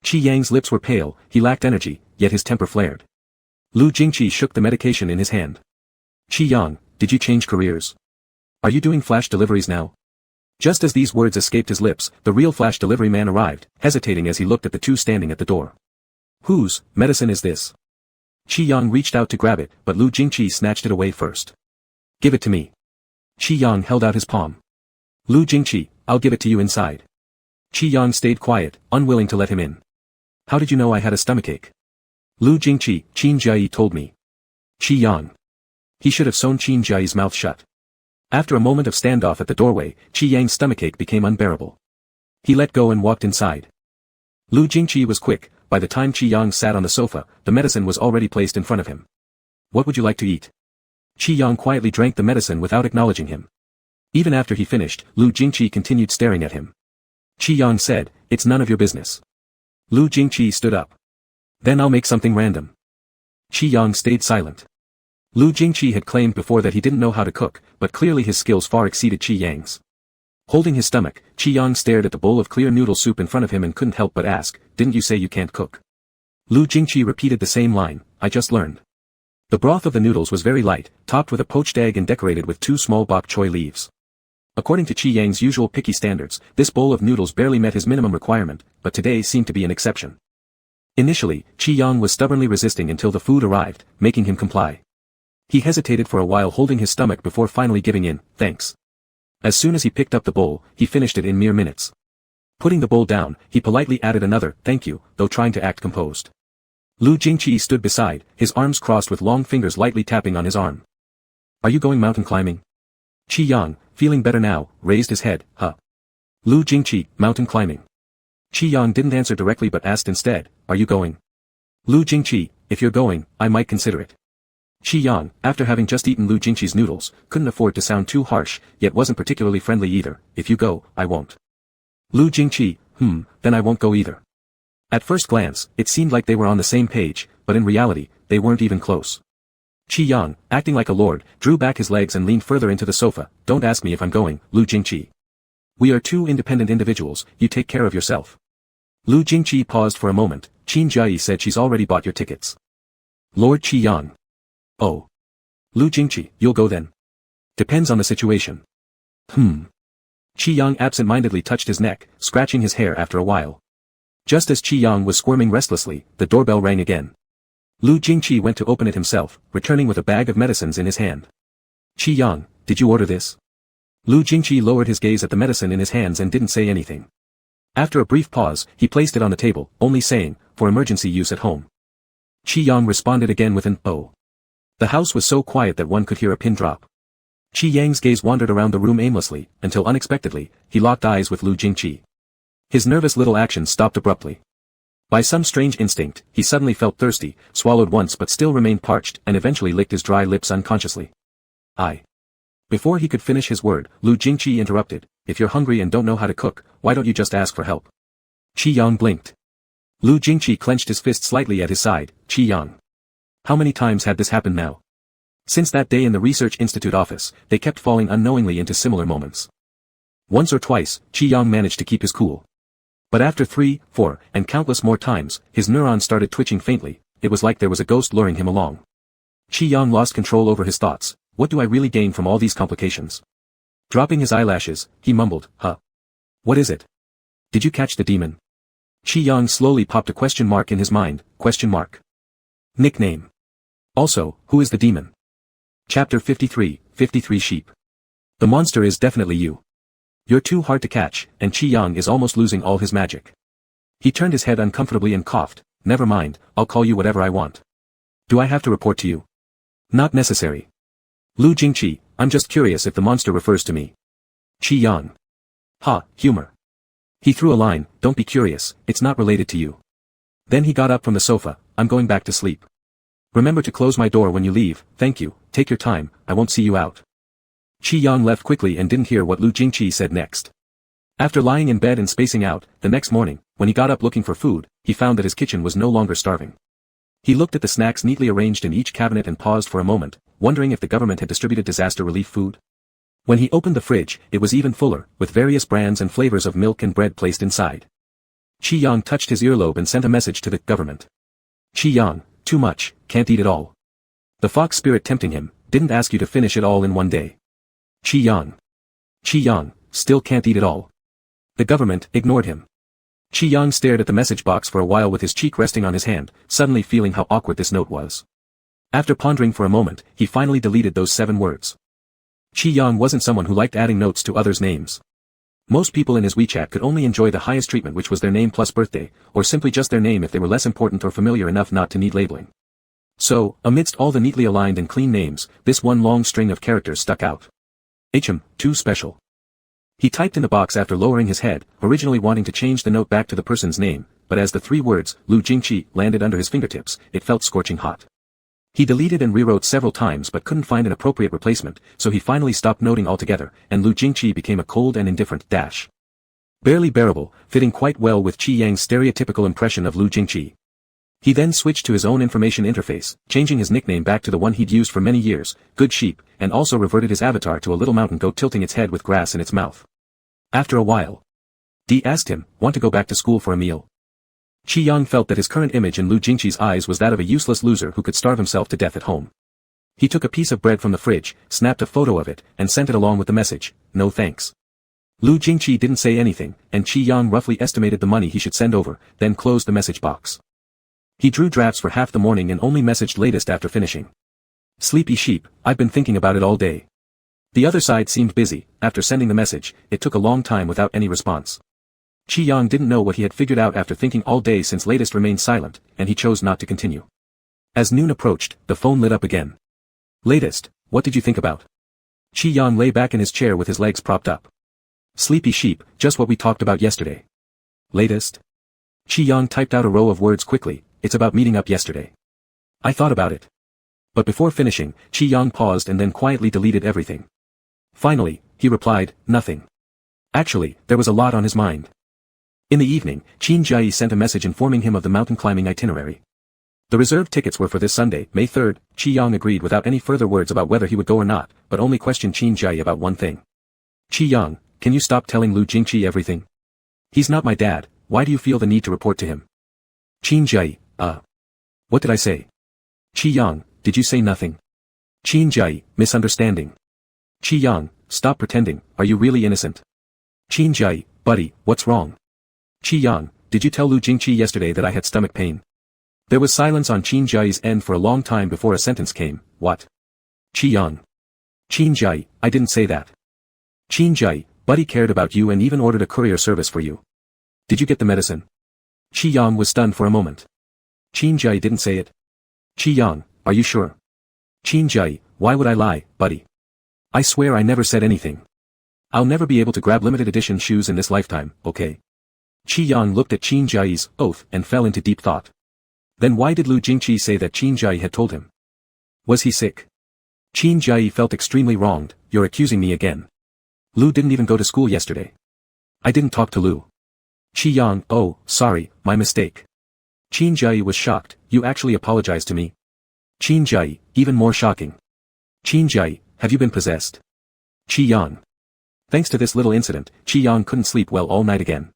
Qi Yang's lips were pale, he lacked energy, yet his temper flared. Lu Jingqi shook the medication in his hand. Qi Yang, did you change careers? Are you doing flash deliveries now? Just as these words escaped his lips, the real flash delivery man arrived, hesitating as he looked at the two standing at the door. Whose medicine is this? Qi Yang reached out to grab it, but Lu Jingqi snatched it away first. Give it to me. Qi Yang held out his palm. Lu Jingqi, I'll give it to you inside. Qi Yang stayed quiet, unwilling to let him in. How did you know I had a stomachache? Lu Jingqi, Qin Jiayi told me. Qi Yang. He should have sewn Qin Jiayi's mouth shut. After a moment of standoff at the doorway, Qi Yang's stomachache became unbearable. He let go and walked inside. Lu Jingqi was quick. By the time Qi Yang sat on the sofa, the medicine was already placed in front of him. What would you like to eat? Qi Yang quietly drank the medicine without acknowledging him. Even after he finished, Lu Jingqi continued staring at him. Qi Yang said, it's none of your business. Lu Jingqi stood up. Then I'll make something random. Qi Yang stayed silent. Lu Jingqi had claimed before that he didn't know how to cook, but clearly his skills far exceeded Qi Yang's. Holding his stomach, Qi Yang stared at the bowl of clear noodle soup in front of him and couldn't help but ask, didn't you say you can't cook? Lu Jingqi repeated the same line, I just learned. The broth of the noodles was very light, topped with a poached egg and decorated with 2 small bok choy leaves. According to Qi Yang's usual picky standards, this bowl of noodles barely met his minimum requirement, but today seemed to be an exception. Initially, Qi Yang was stubbornly resisting until the food arrived, making him comply. He hesitated for a while holding his stomach before finally giving in, thanks. As soon as he picked up the bowl, he finished it in mere minutes. Putting the bowl down, he politely added another, thank you, though trying to act composed. Lu Jingqi stood beside, his arms crossed with long fingers lightly tapping on his arm. Are you going mountain climbing? Qi Yang, feeling better now, raised his head, huh? Lu Jingqi, mountain climbing. Qi Yang didn't answer directly but asked instead, are you going? Lu Jingqi, if you're going, I might consider it. Qi Yang, after having just eaten Lu Jingqi's noodles, couldn't afford to sound too harsh, yet wasn't particularly friendly either, if you go, I won't. Lu Jingqi, then I won't go either. At first glance, it seemed like they were on the same page, but in reality, they weren't even close. Qi Yang, acting like a lord, drew back his legs and leaned further into the sofa, don't ask me if I'm going, Lu Jingqi. We are 2 independent individuals, you take care of yourself. Lu Jingqi paused for a moment, Qin Jiayi said she's already bought your tickets. Lord Qi Yang. Oh. Lu Jingqi, you'll go then. Depends on the situation. Qi Yang absent-mindedly touched his neck, scratching his hair after a while. Just as Qi Yang was squirming restlessly, the doorbell rang again. Lu Jingqi went to open it himself, returning with a bag of medicines in his hand. Qi Yang, did you order this? Lu Jingqi lowered his gaze at the medicine in his hands and didn't say anything. After a brief pause, he placed it on the table, only saying, for emergency use at home. Qi Yang responded again with an, oh. The house was so quiet that one could hear a pin drop. Qi Yang's gaze wandered around the room aimlessly, until unexpectedly, he locked eyes with Lu Jingqi. His nervous little action stopped abruptly. By some strange instinct, he suddenly felt thirsty, swallowed once but still remained parched and eventually licked his dry lips unconsciously. Before he could finish his word, Lu Jingqi interrupted, if you're hungry and don't know how to cook, why don't you just ask for help? Qi Yang blinked. Lu Jingqi clenched his fist slightly at his side, Qi Yang. How many times had this happened now? Since that day in the Research Institute office, they kept falling unknowingly into similar moments. Once or twice, Qi Yang managed to keep his cool. But after 3, 4, and countless more times, his neurons started twitching faintly, it was like there was a ghost luring him along. Qi Yang lost control over his thoughts, what do I really gain from all these complications? Dropping his eyelashes, he mumbled, huh? What is it? Did you catch the demon? Qi Yang slowly popped a question mark in his mind, question mark. Nickname. Also, who is the demon? Chapter 53, 53 Sheep. The monster is definitely you. You're too hard to catch, and Qi Yang is almost losing all his magic. He turned his head uncomfortably and coughed, never mind, I'll call you whatever I want. Do I have to report to you? Not necessary. Lu Jingqi, I'm just curious if the monster refers to me. Qi Yang. Ha, humor. He threw a line, don't be curious, it's not related to you. Then he got up from the sofa, I'm going back to sleep. Remember to close my door when you leave, thank you, take your time, I won't see you out. Qi Yang left quickly and didn't hear what Lu Jingqi said next. After lying in bed and spacing out, the next morning, when he got up looking for food, he found that his kitchen was no longer starving. He looked at the snacks neatly arranged in each cabinet and paused for a moment, wondering if the government had distributed disaster relief food. When he opened the fridge, it was even fuller, with various brands and flavors of milk and bread placed inside. Qi Yang touched his earlobe and sent a message to the government. Qi Yang, too much, can't eat it all. The fox spirit tempting him, didn't ask you to finish it all in one day. Qi Yang. Qi Yang, still can't eat it all. The government ignored him. Qi Yang stared at the message box for a while with his cheek resting on his hand, suddenly feeling how awkward this note was. After pondering for a moment, he finally deleted those 7 words. Qi Yang wasn't someone who liked adding notes to others' names. Most people in his WeChat could only enjoy the highest treatment, which was their name plus birthday, or simply just their name if they were less important or familiar enough not to need labeling. So, amidst all the neatly aligned and clean names, this one long string of characters stuck out. Too special. He typed in the box after lowering his head, originally wanting to change the note back to the person's name, but as the 3 words, Lu Jingqi, landed under his fingertips, it felt scorching hot. He deleted and rewrote several times but couldn't find an appropriate replacement, so he finally stopped noting altogether, and Lu Jingqi became a cold and indifferent dash. Barely bearable, fitting quite well with Qi Yang's stereotypical impression of Lu Jingqi. He then switched to his own information interface, changing his nickname back to the one he'd used for many years, Good Sheep, and also reverted his avatar to a little mountain goat tilting its head with grass in its mouth. After a while, Dee asked him, want to go back to school for a meal? Qi Yang felt that his current image in Lu Jingqi's eyes was that of a useless loser who could starve himself to death at home. He took a piece of bread from the fridge, snapped a photo of it, and sent it along with the message, no thanks. Lu Jingqi didn't say anything, and Qi Yang roughly estimated the money he should send over, then closed the message box. He drew drafts for half the morning and only messaged latest after finishing. Sleepy sheep, I've been thinking about it all day. The other side seemed busy. After sending the message, it took a long time without any response. Qi Yang didn't know what he had figured out after thinking all day since latest remained silent, and he chose not to continue. As noon approached, the phone lit up again. Latest, what did you think about? Qi Yang lay back in his chair with his legs propped up. Sleepy sheep, just what we talked about yesterday. Latest? Qi Yang typed out a row of words quickly, it's about meeting up yesterday. I thought about it. But before finishing, Qi Yang paused and then quietly deleted everything. Finally, he replied, nothing. Actually, there was a lot on his mind. In the evening, Qin Jiayi sent a message informing him of the mountain climbing itinerary. The reserved tickets were for this Sunday, May 3rd. Qi Yang agreed without any further words about whether he would go or not, but only questioned Qin Jiayi about one thing. Qi Yang, can you stop telling Lu Jingqi everything? He's not my dad, why do you feel the need to report to him? Qin Jiayi, what did I say? Qi Yang, did you say nothing? Qin Jiayi, misunderstanding. Qi Yang, stop pretending, are you really innocent? Qin Jiayi, buddy, what's wrong? Qi Yang, did you tell Lu Jingqi yesterday that I had stomach pain? There was silence on Qin Jiayi's end for a long time before a sentence came, what? Qi Yang. Qin Jiayi, I didn't say that. Qin Jiayi, buddy cared about you and even ordered a courier service for you. Did you get the medicine? Qi Yang was stunned for a moment. Qin Jiayi didn't say it. Qi Yang, are you sure? Qin Jiayi, why would I lie, buddy? I swear I never said anything. I'll never be able to grab limited edition shoes in this lifetime, okay? Qi Yang looked at Qin Jiayi's oath and fell into deep thought. Then why did Lu Jingqi say that Qin Jiayi had told him? Was he sick? Qin Jiayi felt extremely wronged, you're accusing me again. Lu didn't even go to school yesterday. I didn't talk to Lu. Qi Yang, oh, sorry, my mistake. Qin Jiayi was shocked, you actually apologized to me? Qin Jiayi, even more shocking. Qin Jiayi, have you been possessed? Qi Yang. Thanks to this little incident, Qi Yang couldn't sleep well all night again.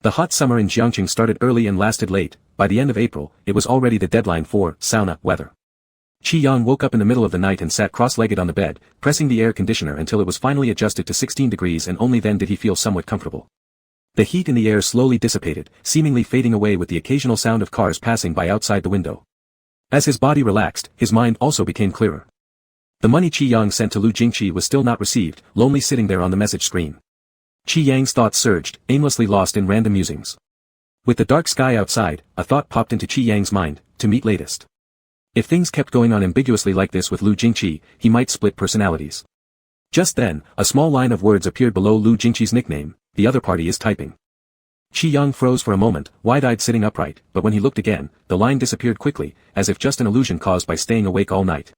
The hot summer in Jiangcheng started early and lasted late. By the end of April, it was already the deadline for sauna weather. Qi Yang woke up in the middle of the night and sat cross-legged on the bed, pressing the air conditioner until it was finally adjusted to 16 degrees, and only then did he feel somewhat comfortable. The heat in the air slowly dissipated, seemingly fading away with the occasional sound of cars passing by outside the window. As his body relaxed, his mind also became clearer. The money Qi Yang sent to Lu Jingqi was still not received, lonely sitting there on the message screen. Qi Yang's thoughts surged, aimlessly lost in random musings. With the dark sky outside, a thought popped into Qi Yang's mind, to meet latest. If things kept going on ambiguously like this with Lu Jingqi, he might split personalities. Just then, a small line of words appeared below Lu Jingqi's nickname, the other party is typing. Qi Yang froze for a moment, wide-eyed sitting upright, but when he looked again, the line disappeared quickly, as if just an illusion caused by staying awake all night.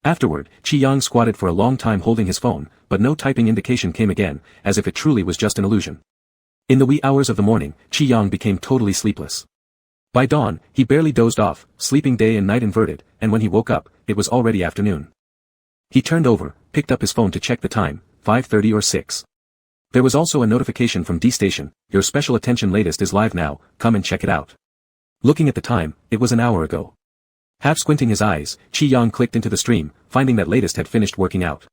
Afterward, Qi Yang squatted for a long time holding his phone, but no typing indication came again, as if it truly was just an illusion. In the wee hours of the morning, Qi Yang became totally sleepless. By dawn, he barely dozed off, sleeping day and night inverted, and when he woke up, it was already afternoon. He turned over, picked up his phone to check the time, 5:30 or 6. There was also a notification from D Station, your special attention latest is live now, come and check it out. Looking at the time, it was an hour ago. Half squinting his eyes, Chi-Yang clicked into the stream, finding that latest had finished working out.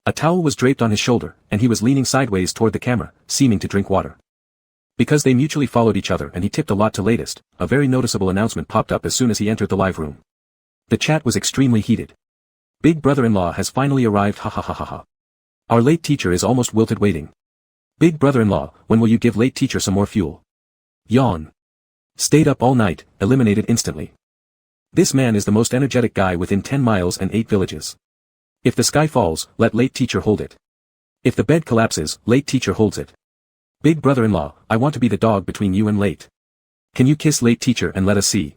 A towel was draped on his shoulder, and he was leaning sideways toward the camera, seeming to drink water. Because they mutually followed each other and he tipped a lot to latest, a very noticeable announcement popped up as soon as he entered the live room. The chat was extremely heated. Big brother-in-law has finally arrived, ha ha ha ha ha. Our late teacher is almost wilted waiting. Big brother-in-law, when will you give late teacher some more fuel? Yawn. Stayed up all night, eliminated instantly. This man is the most energetic guy within 10 miles and 8 villages. If the sky falls, let late teacher hold it. If the bed collapses, late teacher holds it. Big brother-in-law, I want to be the dog between you and late. Can you kiss late teacher and let us see?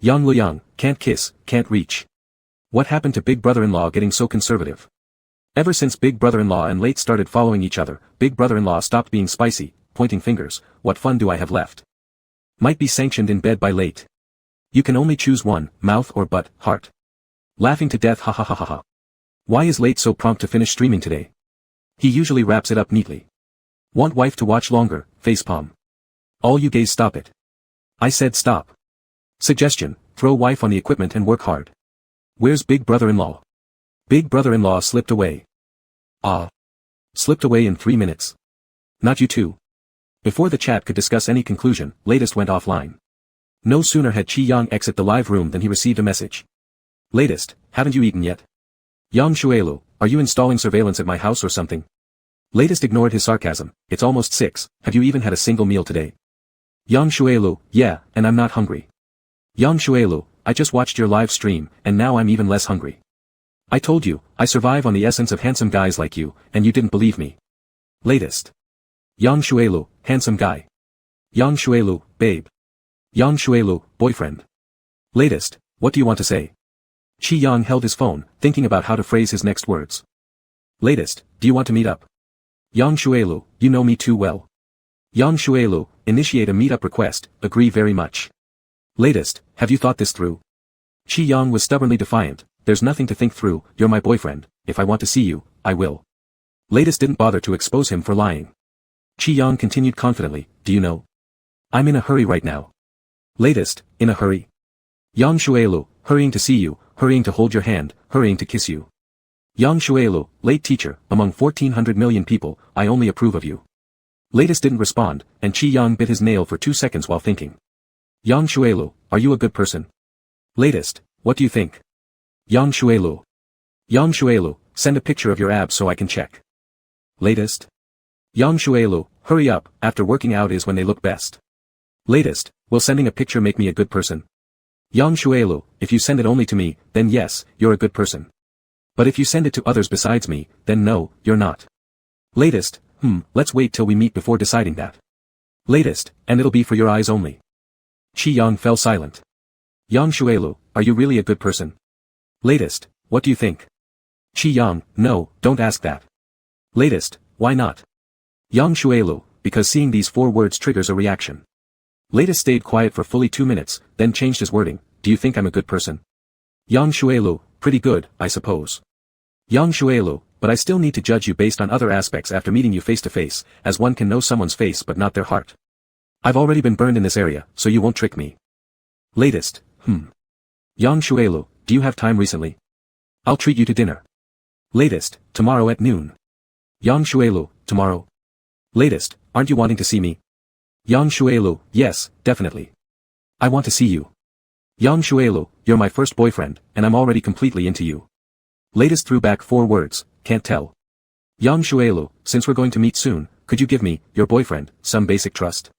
Yang Luyang, can't kiss, can't reach. What happened to big brother-in-law getting so conservative? Ever since big brother-in-law and late started following each other, big brother-in-law stopped being spicy, pointing fingers, what fun do I have left? Might be sanctioned in bed by late. You can only choose one, mouth or butt, heart. Laughing to death, ha ha ha ha ha. Why is late so prompt to finish streaming today? He usually wraps it up neatly. Want wife to watch longer, facepalm. All you gays stop it. I said stop. Suggestion, throw wife on the equipment and work hard. Where's big brother-in-law? Big brother-in-law slipped away. Ah. Slipped away in 3 minutes. Not you too. Before the chat could discuss any conclusion, latest went offline. No sooner had Chi-Yang exit the live room than he received a message. Latest, haven't you eaten yet? Yang Shuelu, are you installing surveillance at my house or something? Latest ignored his sarcasm, it's almost 6, have you even had a single meal today? Yang Shuelu, yeah, and I'm not hungry. Yang Shuelu, I just watched your live stream, and now I'm even less hungry. I told you, I survive on the essence of handsome guys like you, and you didn't believe me. Latest. Yang Shuelu, handsome guy. Yang Shuelu, babe. Yang Shuelu, boyfriend. Latest, what do you want to say? Chi-Yang held his phone, thinking about how to phrase his next words. Latest, do you want to meet up? Yang Shuelu, you know me too well. Yang Shuelu, initiate a meetup request, agree very much. Latest, have you thought this through? Chi-Yang was stubbornly defiant, there's nothing to think through, you're my boyfriend, if I want to see you, I will. Latest didn't bother to expose him for lying. Chi-Yang continued confidently, do you know? I'm in a hurry right now. Latest, in a hurry. Yang Shuelu, hurrying to see you, hurrying to hold your hand, hurrying to kiss you. Yang Shuelu, late teacher, among 1400 million people, I only approve of you. Latest didn't respond, and Chi-Yang bit his nail for 2 seconds while thinking. Yang Shuelu, are you a good person? Latest, what do you think? Yang Shuelu. Yang Shuelu, send a picture of your abs so I can check. Latest. Yang Shuelu, hurry up, after working out is when they look best. Latest, will sending a picture make me a good person? Yang Shuelu, if you send it only to me, then yes, you're a good person. But if you send it to others besides me, then no, you're not. Latest, let's wait till we meet before deciding that. Latest, and it'll be for your eyes only. Chi-Yang fell silent. Yang Shuelu, are you really a good person? Latest, what do you think? Chi-Yang, no, don't ask that. Latest, why not? Yang Shuelu, because seeing these 4 words triggers a reaction. Latest stayed quiet for fully 2 minutes, then changed his wording, do you think I'm a good person? Yang Shuelu, pretty good, I suppose. Yang Shuelu, but I still need to judge you based on other aspects after meeting you face to face, as one can know someone's face but not their heart. I've already been burned in this area, so you won't trick me. Latest, Yang Shuelu, do you have time recently? I'll treat you to dinner. Latest, tomorrow at noon. Yang Shuelu, tomorrow. Latest, aren't you wanting to see me? Yang Shuelu, yes, definitely. I want to see you. Yang Shuelu, you're my first boyfriend, and I'm already completely into you. Latest threw back 4 words, can't tell. Yang Shuelu, since we're going to meet soon, could you give me, your boyfriend, some basic trust?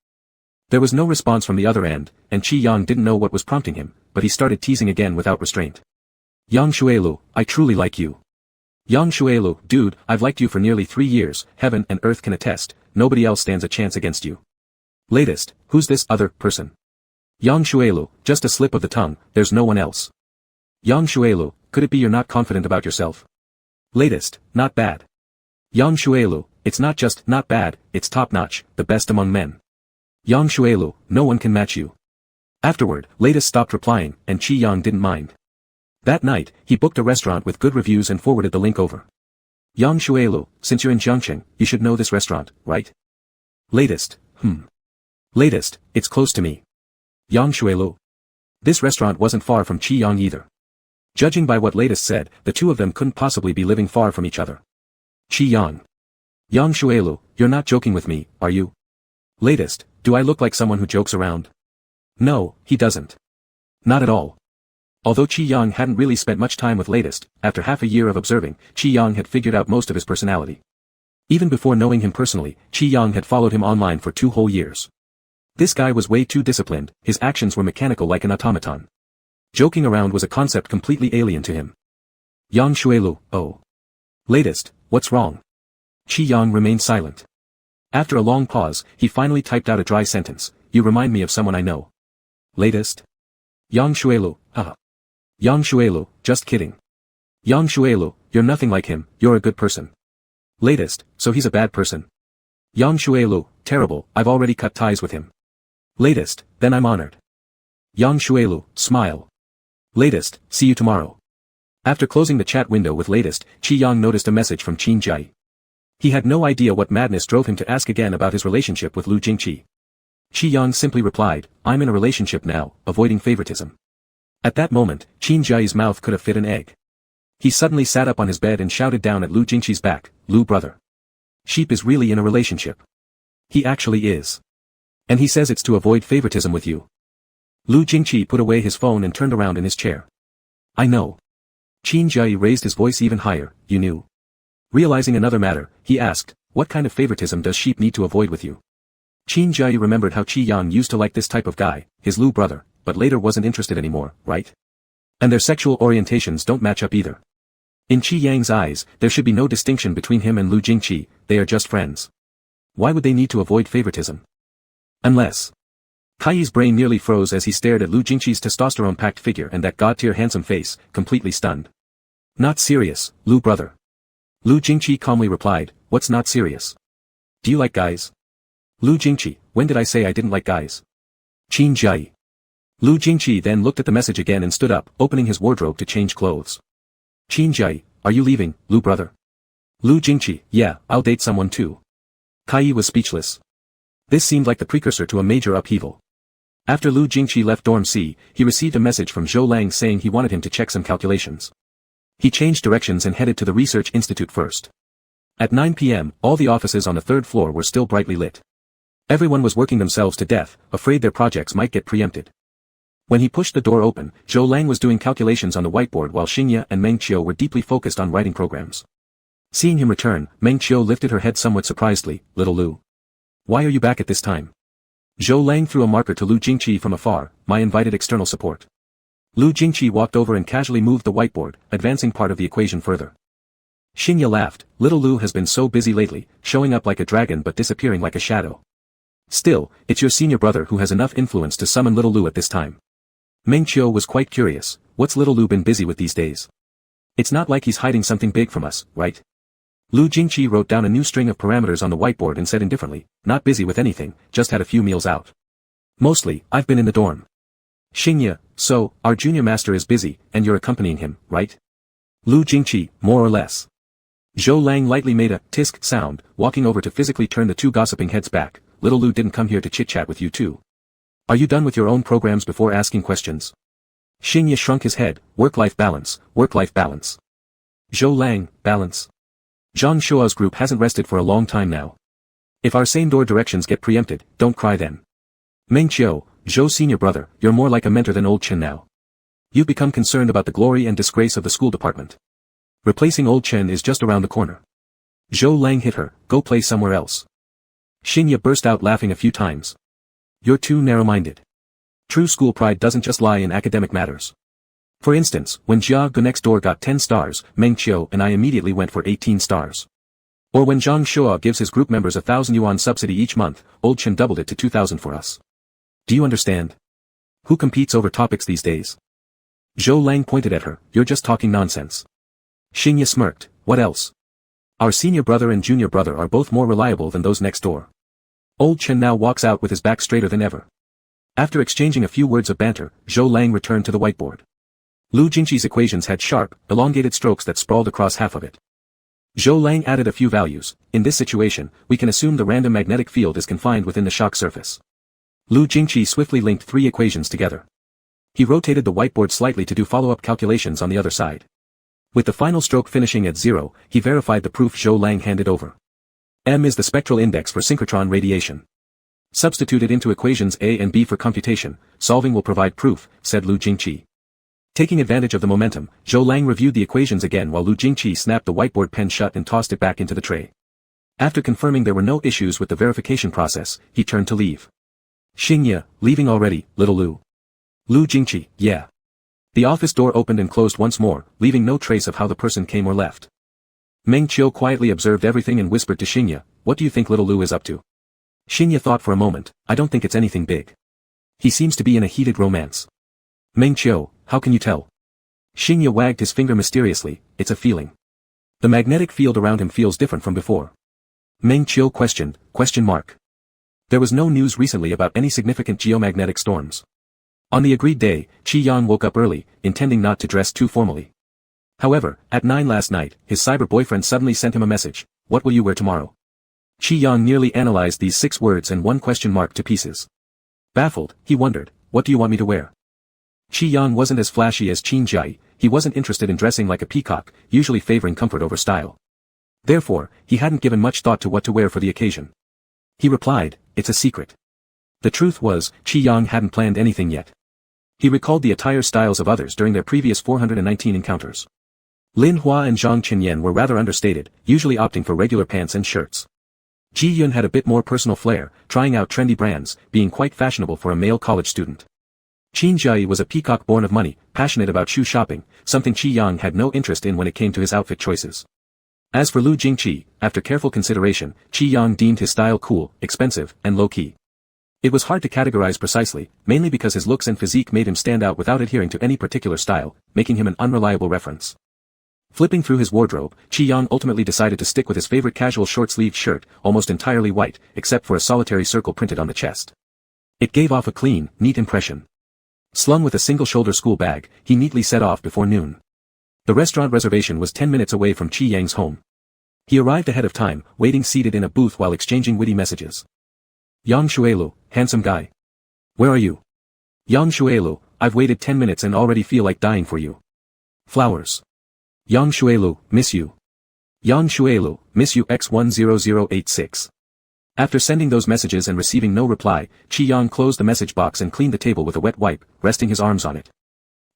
There was no response from the other end, and Chi-Yang didn't know what was prompting him, but he started teasing again without restraint. Yang Shuelu, I truly like you. Yang Shuelu, dude, I've liked you for nearly 3 years, heaven and earth can attest, nobody else stands a chance against you. Latest, who's this other person? Yang Shuelu, just a slip of the tongue, there's no one else. Yang Shuelu, could it be you're not confident about yourself? Latest, not bad. Yang Shuelu, it's not just not bad, it's top-notch, the best among men. Yang Shuelu, no one can match you. Afterward, Latest stopped replying, and Qi Yang didn't mind. That night, he booked a restaurant with good reviews and forwarded the link over. Yang Shuelu, since you're in Jiangcheng, you should know this restaurant, right? Latest, Latest, it's close to me. Yang Shuelu. This restaurant wasn't far from Qi Yang either. Judging by what Latest said, the two of them couldn't possibly be living far from each other. Qi Yang. Yang Shuelu, you're not joking with me, are you? Latest, do I look like someone who jokes around? No, he doesn't. Not at all. Although Qi Yang hadn't really spent much time with Latest, after half a year of observing, Qi Yang had figured out most of his personality. Even before knowing him personally, Qi Yang had followed him online for 2 whole years. This guy was way too disciplined, his actions were mechanical like an automaton. Joking around was a concept completely alien to him. Yang Shuelu, oh. Latest, what's wrong? Qi Yang remained silent. After a long pause, he finally typed out a dry sentence, you remind me of someone I know. Latest? Yang Shuelu, haha. Yang Shuelu, just kidding. Yang Shuelu, you're nothing like him, you're a good person. Latest, so he's a bad person. Yang Shuelu, terrible, I've already cut ties with him. Latest, then I'm honored. Yang Shuelu, smile. Latest, see you tomorrow. After closing the chat window with Latest, Qi Yang noticed a message from Qin Jai. He had no idea what madness drove him to ask again about his relationship with Lu Jingqi. Qi Yang simply replied, I'm in a relationship now, avoiding favoritism. At that moment, Qin Jai's mouth could have fit an egg. He suddenly sat up on his bed and shouted down at Lu Jingqi's back, Lu brother. Sheep is really in a relationship. He actually is. And he says it's to avoid favoritism with you. Lu Jingqi put away his phone and turned around in his chair. I know. Qin Jai raised his voice even higher, you knew. Realizing another matter, he asked, what kind of favoritism does sheep need to avoid with you? Qin Jai remembered how Qi Yang used to like this type of guy, his Lu brother, but later wasn't interested anymore, right? And their sexual orientations don't match up either. In Qi Yang's eyes, there should be no distinction between him and Lu Jingqi, they are just friends. Why would they need to avoid favoritism? Unless... Kai's brain nearly froze as he stared at Lu Jingqi's testosterone-packed figure and that god-tier handsome face, completely stunned. Not serious, Lu brother. Lu Jingqi calmly replied, what's not serious? Do you like guys? Lu Jingqi, when did I say I didn't like guys? Qin Jai. Lu Jingqi then looked at the message again and stood up, opening his wardrobe to change clothes. Qin Jai, are you leaving, Lu brother? Lu Jingqi, yeah, I'll date someone too. Kai was speechless. This seemed like the precursor to a major upheaval. After Lu Jingqi left Dorm C, he received a message from Zhou Lang saying he wanted him to check some calculations. He changed directions and headed to the research institute first. At 9 p.m., all the offices on the 3rd floor were still brightly lit. Everyone was working themselves to death, afraid their projects might get preempted. When he pushed the door open, Zhou Lang was doing calculations on the whiteboard while Xingye and Meng Qiu were deeply focused on writing programs. Seeing him return, Meng Qiu lifted her head somewhat surprisedly, little Lu. Why are you back at this time? Zhou Lang threw a marker to Lu Jingqi from afar, my invited external support. Lu Jingqi walked over and casually moved the whiteboard, advancing part of the equation further. Xingye laughed, little Lu has been so busy lately, showing up like a dragon but disappearing like a shadow. Still, it's your senior brother who has enough influence to summon little Lu at this time. Meng Qiu was quite curious, what's little Lu been busy with these days? It's not like he's hiding something big from us, right? Lu Jingqi wrote down a new string of parameters on the whiteboard and said indifferently, not busy with anything, just had a few meals out. Mostly, I've been in the dorm. Xingye, so, our junior master is busy, and you're accompanying him, right? Lu Jingqi, more or less. Zhou Lang lightly made a tisk sound, walking over to physically turn the two gossiping heads back, little Lu didn't come here to chit-chat with you too. Are you done with your own programs before asking questions? Xingye shrunk his head, work-life balance, work-life balance. Zhou Lang, balance. Zhang Shua's group hasn't rested for a long time now. If our same door directions get preempted, don't cry then. Meng Qiu, Zhou's senior brother, you're more like a mentor than old Chen now. You've become concerned about the glory and disgrace of the school department. Replacing old Chen is just around the corner. Zhou Lang hit her, go play somewhere else. Xingye burst out laughing a few times. You're too narrow-minded. True school pride doesn't just lie in academic matters. For instance, when Jia Gu next door got 10 stars, Meng Qiu and I immediately went for 18 stars. Or when Zhang Shua gives his group members 1,000 yuan subsidy each month, old Chen doubled it to 2,000 for us. Do you understand? Who competes over topics these days? Zhou Lang pointed at her, you're just talking nonsense. Xingye smirked, what else? Our senior brother and junior brother are both more reliable than those next door. Old Chen now walks out with his back straighter than ever. After exchanging a few words of banter, Zhou Lang returned to the whiteboard. Lu Jingqi's equations had sharp, elongated strokes that sprawled across half of it. Zhou Lang added a few values. In this situation, we can assume the random magnetic field is confined within the shock surface. Lu Jingqi swiftly linked 3 equations together. He rotated the whiteboard slightly to do follow-up calculations on the other side. With the final stroke finishing at 0, he verified the proof Zhou Lang handed over. M is the spectral index for synchrotron radiation. Substitute it into equations A and B for computation, solving will provide proof, said Lu Jingqi. Taking advantage of the momentum, Zhou Lang reviewed the equations again while Lu Jingqi snapped the whiteboard pen shut and tossed it back into the tray. After confirming there were no issues with the verification process, he turned to leave. Xingye, leaving already, little Lu. Lu Jingqi, yeah. The office door opened and closed once more, leaving no trace of how the person came or left. Meng Qiu quietly observed everything and whispered to Xingye, what do you think little Lu is up to? Xingye thought for a moment, I don't think it's anything big. He seems to be in a heated romance. Meng Qiu, how can you tell? Xingye wagged his finger mysteriously, it's a feeling. The magnetic field around him feels different from before. Meng Qiu questioned, ? There was no news recently about any significant geomagnetic storms. On the agreed day, Qi Yang woke up early, intending not to dress too formally. However, at 9 last night, his cyber boyfriend suddenly sent him a message, what will you wear tomorrow? Qi Yang nearly analyzed these 6 words and 1 question mark to pieces. Baffled, he wondered, what do you want me to wear? Qi Yang wasn't as flashy as Qin Jai, he wasn't interested in dressing like a peacock, usually favoring comfort over style. Therefore, he hadn't given much thought to what to wear for the occasion. He replied, it's a secret. The truth was, Qi Yang hadn't planned anything yet. He recalled the attire styles of others during their previous 419 encounters. Lin Hua and Zhang Chenyan were rather understated, usually opting for regular pants and shirts. Ji Yun had a bit more personal flair, trying out trendy brands, being quite fashionable for a male college student. Qin Jai was a peacock born of money, passionate about shoe shopping, something Qi Yang had no interest in when it came to his outfit choices. As for Lu Jingqi, after careful consideration, Qi Yang deemed his style cool, expensive, and low-key. It was hard to categorize precisely, mainly because his looks and physique made him stand out without adhering to any particular style, making him an unreliable reference. Flipping through his wardrobe, Qi Yang ultimately decided to stick with his favorite casual short-sleeved shirt, almost entirely white, except for a solitary circle printed on the chest. It gave off a clean, neat impression. Slung with a single-shoulder school bag, he neatly set off before noon. The restaurant reservation was 10 minutes away from Qi Yang's home. He arrived ahead of time, waiting seated in a booth while exchanging witty messages. Yang Shuelu, handsome guy. Where are you? Yang Shuelu, I've waited 10 minutes and already feel like dying for you. Flowers. Yang Shuelu, miss you. Yang Shuelu, miss you x10086. After sending those messages and receiving no reply, Qi Yang closed the message box and cleaned the table with a wet wipe, resting his arms on it.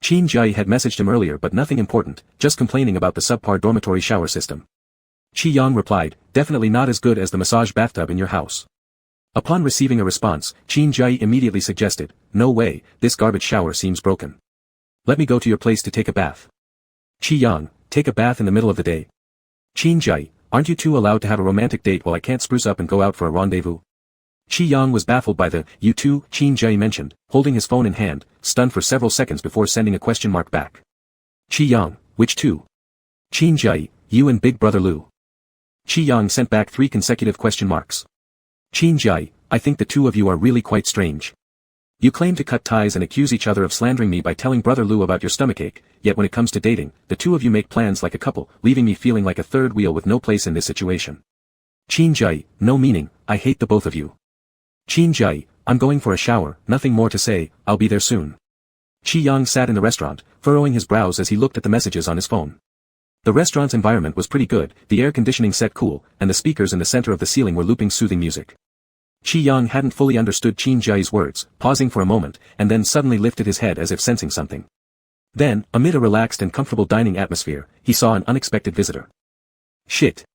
Qin Jai had messaged him earlier but nothing important, just complaining about the subpar dormitory shower system. Qi Yang replied, definitely not as good as the massage bathtub in your house. Upon receiving a response, Qin Jai immediately suggested, no way, this garbage shower seems broken. Let me go to your place to take a bath. Qi Yang, take a bath in the middle of the day. Qin Jai, aren't you two allowed to have a romantic date while I can't spruce up and go out for a rendezvous? Qi Yang was baffled by the, you two, Qin Jai mentioned, holding his phone in hand, stunned for several seconds before sending a question mark back. Qi Yang, which two? Qin Jai, you and Big Brother Lu. Qi Yang sent back 3 consecutive question marks. Qin Jai, I think the two of you are really quite strange. You claim to cut ties and accuse each other of slandering me by telling Brother Lu about your stomachache, yet when it comes to dating, the two of you make plans like a couple, leaving me feeling like a third wheel with no place in this situation. Qin Jai, no meaning, I hate the both of you. Qin Jai, I'm going for a shower, nothing more to say, I'll be there soon. Qi Yang sat in the restaurant, furrowing his brows as he looked at the messages on his phone. The restaurant's environment was pretty good, the air conditioning set cool, and the speakers in the center of the ceiling were looping soothing music. Qi Yang hadn't fully understood Qin Jai's words, pausing for a moment, and then suddenly lifted his head as if sensing something. Then, amid a relaxed and comfortable dining atmosphere, he saw an unexpected visitor. Shit.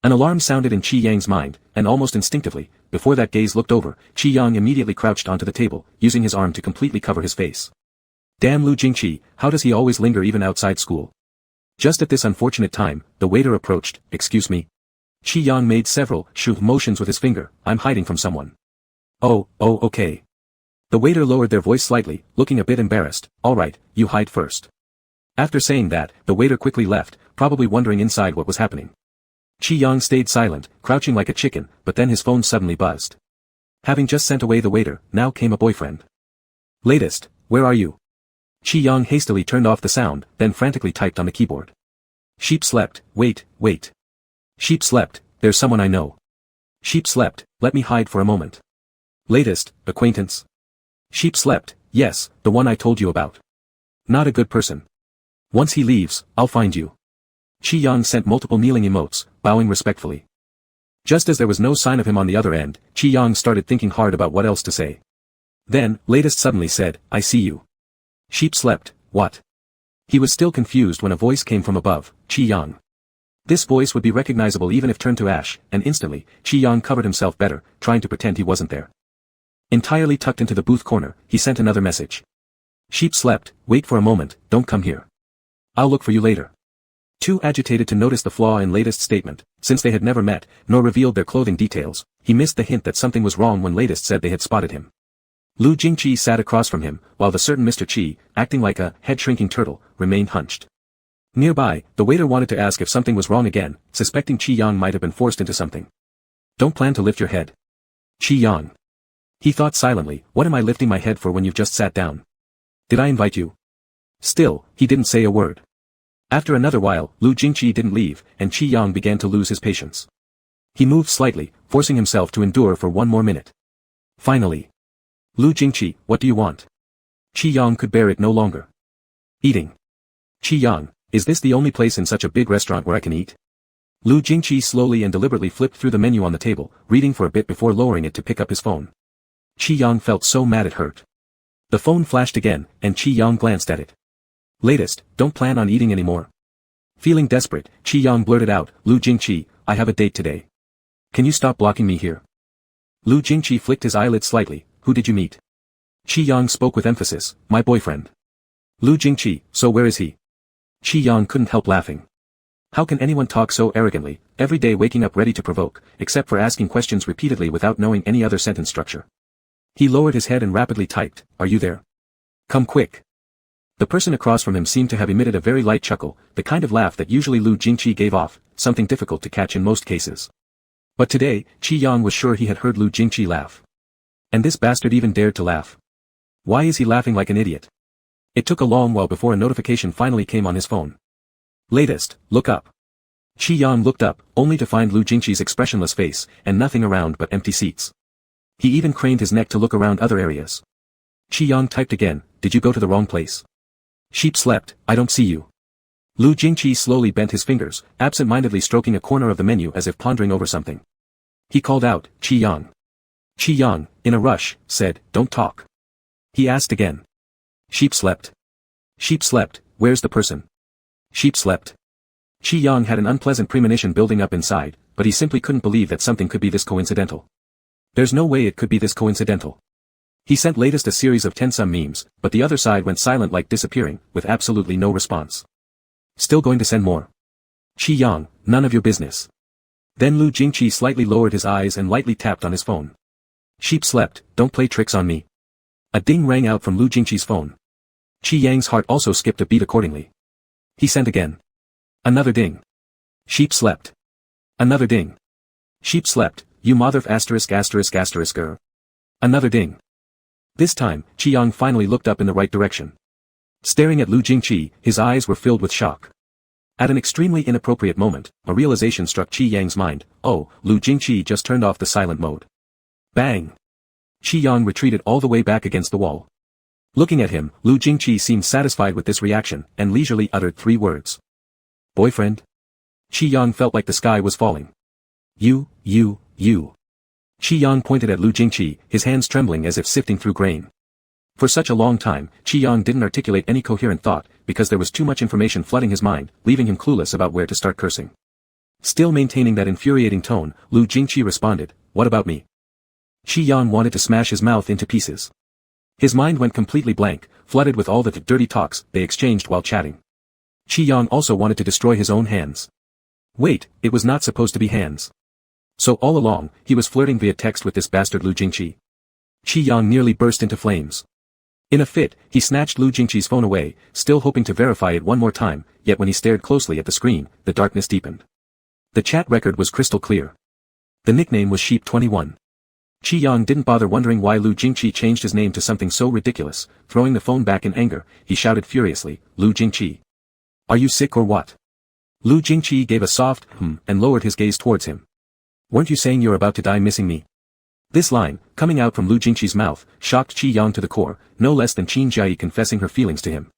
An alarm sounded in Qi Yang's mind, and almost instinctively, before that gaze looked over, Qi Yang immediately crouched onto the table, using his arm to completely cover his face. Damn Lu Jingqi, how does he always linger even outside school? Just at this unfortunate time, the waiter approached, excuse me. Qi Yang made several shoo motions with his finger, I'm hiding from someone. Oh, okay. The waiter lowered their voice slightly, looking a bit embarrassed, alright, you hide first. After saying that, the waiter quickly left, probably wondering inside what was happening. Qi Yang stayed silent, crouching like a chicken, but then his phone suddenly buzzed. Having just sent away the waiter, now came a boyfriend. Latest, where are you? Qi Yang hastily turned off the sound, then frantically typed on the keyboard. Sheep slept, wait. Sheep slept, there's someone I know. Sheep slept, let me hide for a moment. Latest, acquaintance. Sheep slept, yes, the one I told you about. Not a good person. Once he leaves, I'll find you. Qi Yang sent multiple kneeling emotes, bowing respectfully. Just as there was no sign of him on the other end, Qi Yang started thinking hard about what else to say. Then, Latest suddenly said, I see you. Sheep slept, what? He was still confused when a voice came from above, Qi Yang. This voice would be recognizable even if turned to ash, and instantly, Qi Yang covered himself better, trying to pretend he wasn't there. Entirely tucked into the booth corner, he sent another message. Sheep slept, wait for a moment, don't come here. I'll look for you later. Too agitated to notice the flaw in Latest's statement, since they had never met, nor revealed their clothing details, he missed the hint that something was wrong when Latest said they had spotted him. Lu Jingqi sat across from him, while the certain Mr. Qi, acting like a head-shrinking turtle, remained hunched. Nearby, the waiter wanted to ask if something was wrong again, suspecting Qi Yang might have been forced into something. Don't plan to lift your head. Qi Yang. He thought silently, what am I lifting my head for when you've just sat down? Did I invite you? Still, he didn't say a word. After another while, Lu Jingqi didn't leave, and Qi Yang began to lose his patience. He moved slightly, forcing himself to endure for one more minute. Finally. Lu Jingqi, what do you want? Qi Yang could bear it no longer. Eating. Qi Yang, is this the only place in such a big restaurant where I can eat? Lu Jingqi slowly and deliberately flipped through the menu on the table, reading for a bit before lowering it to pick up his phone. Qi Yang felt so mad it hurt. The phone flashed again, and Qi Yang glanced at it. Latest, don't plan on eating anymore. Feeling desperate, Qi Yang blurted out, Lu Jingqi, I have a date today. Can you stop blocking me here? Lu Jingqi flicked his eyelids slightly. Who did you meet? Qi Yang spoke with emphasis, my boyfriend. Lu Jingqi, so where is he? Qi Yang couldn't help laughing. How can anyone talk so arrogantly, every day waking up ready to provoke, except for asking questions repeatedly without knowing any other sentence structure? He lowered his head and rapidly typed, are you there? Come quick. The person across from him seemed to have emitted a very light chuckle, the kind of laugh that usually Lu Jingqi gave off, something difficult to catch in most cases. But today, Qi Yang was sure he had heard Lu Jingqi laugh. And this bastard even dared to laugh. Why is he laughing like an idiot? It took a long while before a notification finally came on his phone. Latest, look up. Qi Yang looked up, only to find Lu Jingqi's expressionless face, and nothing around but empty seats. He even craned his neck to look around other areas. Qi Yang typed again, did you go to the wrong place? Sheep slept, I don't see you. Lu Jingqi slowly bent his fingers, absent-mindedly stroking a corner of the menu as if pondering over something. He called out, Qi Yang. Qi Yang, in a rush, said, don't talk. He asked again. Sheep slept. Sheep slept, where's the person? Sheep slept. Qi Yang had an unpleasant premonition building up inside, but he simply couldn't believe that something could be this coincidental. There's no way it could be this coincidental. He sent Latest a series of 10-some memes, but the other side went silent like disappearing, with absolutely no response. Still going to send more? Qi Yang, none of your business. Then Lu Jingqi slightly lowered his eyes and lightly tapped on his phone. Sheep slept, don't play tricks on me. A ding rang out from Lu Jingqi's phone. Qi Yang's heart also skipped a beat accordingly. He sent again. Another ding. Sheep slept. Another ding. Sheep slept, you mother of ******. Another ding. This time, Qi Yang finally looked up in the right direction. Staring at Lu Jingqi, his eyes were filled with shock. At an extremely inappropriate moment, a realization struck Qi Yang's mind, oh, Lu Jingqi just turned off the silent mode. Bang! Qi Yang retreated all the way back against the wall. Looking at him, Lu Jingqi seemed satisfied with this reaction, and leisurely uttered 3 words. Boyfriend? Qi Yang felt like the sky was falling. You. Qi Yang pointed at Lu Jingqi, his hands trembling as if sifting through grain. For such a long time, Qi Yang didn't articulate any coherent thought, because there was too much information flooding his mind, leaving him clueless about where to start cursing. Still maintaining that infuriating tone, Lu Jingqi responded, what about me? Qi Yang wanted to smash his mouth into pieces. His mind went completely blank, flooded with all the dirty talks they exchanged while chatting. Qi Yang also wanted to destroy his own hands. Wait, it was not supposed to be hands. So all along, he was flirting via text with this bastard Lu Jingqi. Qi Yang nearly burst into flames. In a fit, he snatched Lu Jingqi's phone away, still hoping to verify it one more time, yet when he stared closely at the screen, the darkness deepened. The chat record was crystal clear. The nickname was Sheep 21. Qi Yang didn't bother wondering why Lu Jingqi changed his name to something so ridiculous. Throwing the phone back in anger, he shouted furiously, "Lu Jingqi! Are you sick or what?" Lu Jingqi gave a soft and lowered his gaze towards him. "Weren't you saying you're about to die missing me?" This line, coming out from Lu Jingqi's mouth, shocked Qi Yang to the core, no less than Qin Jiayi confessing her feelings to him.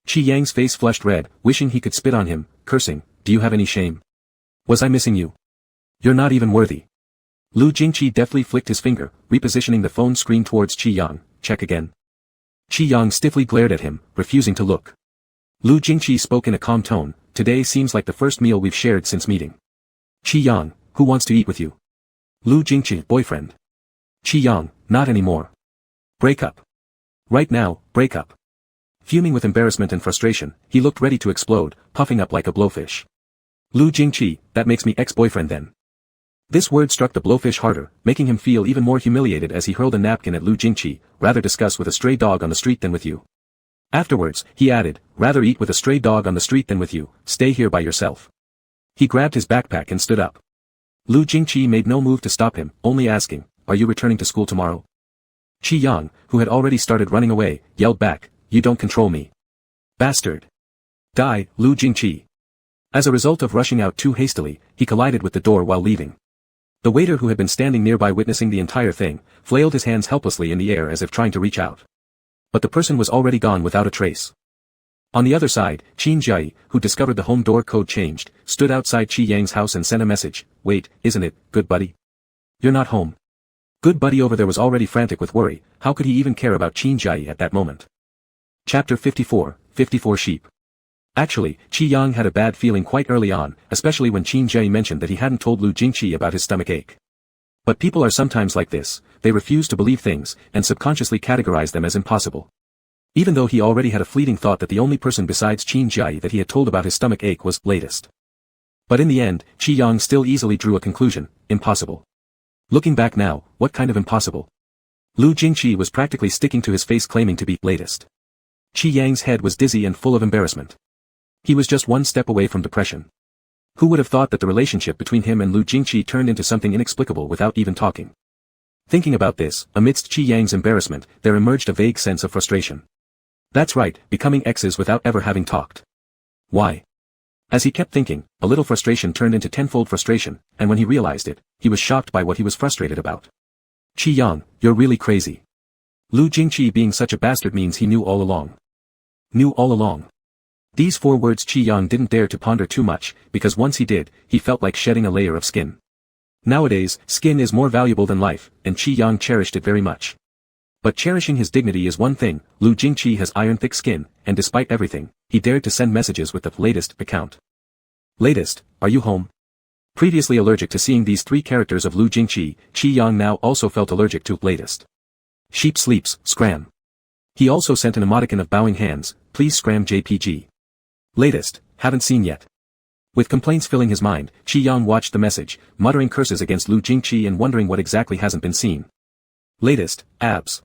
Qi Yang's face flushed red, wishing he could spit on him, cursing, "Do you have any shame? Was I missing you? You're not even worthy." Lu Jingqi deftly flicked his finger, repositioning the phone screen towards Qi Yang. "Check again." Qi Yang stiffly glared at him, refusing to look. Lu Jingqi spoke in a calm tone, "Today seems like the first meal we've shared since meeting. Qi Yang, who wants to eat with you?" Lu Jingqi, boyfriend. Qi Yang, not anymore. Break up. Right now, break up. Fuming with embarrassment and frustration, he looked ready to explode, puffing up like a blowfish. Lu Jingqi, that makes me ex-boyfriend then. This word struck the blowfish harder, making him feel even more humiliated as he hurled a napkin at Lu Jingqi. "Rather discuss with a stray dog on the street than with you." Afterwards, he added, "Rather eat with a stray dog on the street than with you, stay here by yourself." He grabbed his backpack and stood up. Lu Jingqi made no move to stop him, only asking, "Are you returning to school tomorrow?" Qi Yang, who had already started running away, yelled back, "You don't control me. Bastard. Die, Lu Jingqi." As a result of rushing out too hastily, he collided with the door while leaving. The waiter who had been standing nearby witnessing the entire thing, flailed his hands helplessly in the air as if trying to reach out. But the person was already gone without a trace. On the other side, Qin Jiayi, who discovered the home door code changed, stood outside Qi Yang's house and sent a message, "Wait, isn't it, good buddy? You're not home." Good buddy over there was already frantic with worry. How could he even care about Qin Jiayi at that moment? Chapter 54, 54 Sheep. Actually, Qi Yang had a bad feeling quite early on, especially when Qin Jiayi mentioned that he hadn't told Lu Jingqi about his stomach ache. But people are sometimes like this, they refuse to believe things, and subconsciously categorize them as impossible. Even though he already had a fleeting thought that the only person besides Qin Jiayi that he had told about his stomach ache was latest. But in the end, Qi Yang still easily drew a conclusion, impossible. Looking back now, what kind of impossible? Lu Jingqi was practically sticking to his face claiming to be latest. Qi Yang's head was dizzy and full of embarrassment. He was just one step away from depression. Who would have thought that the relationship between him and Lu Jingqi turned into something inexplicable without even talking? Thinking about this, amidst Qi Yang's embarrassment, there emerged a vague sense of frustration. That's right, becoming exes without ever having talked. Why? As he kept thinking, a little frustration turned into tenfold frustration, and when he realized it, he was shocked by what he was frustrated about. "Qi Yang, you're really crazy. Lu Jingqi being such a bastard means he knew all along." Knew all along. These 4 words Qi Yang didn't dare to ponder too much, because once he did, he felt like shedding a layer of skin. Nowadays, skin is more valuable than life, and Qi Yang cherished it very much. But cherishing his dignity is one thing. Lu Jingqi has iron-thick skin, and despite everything, he dared to send messages with the latest account. "Latest, are you home?" Previously allergic to seeing these 3 characters of Lu Jingqi, Qi Yang now also felt allergic to latest. "Sheep sleeps, scram." He also sent an emoticon of bowing hands, "Please scram JPG. Latest, haven't seen yet." With complaints filling his mind, Qi Yang watched the message, muttering curses against Lu Jingqi and wondering what exactly hasn't been seen. "Latest, abs.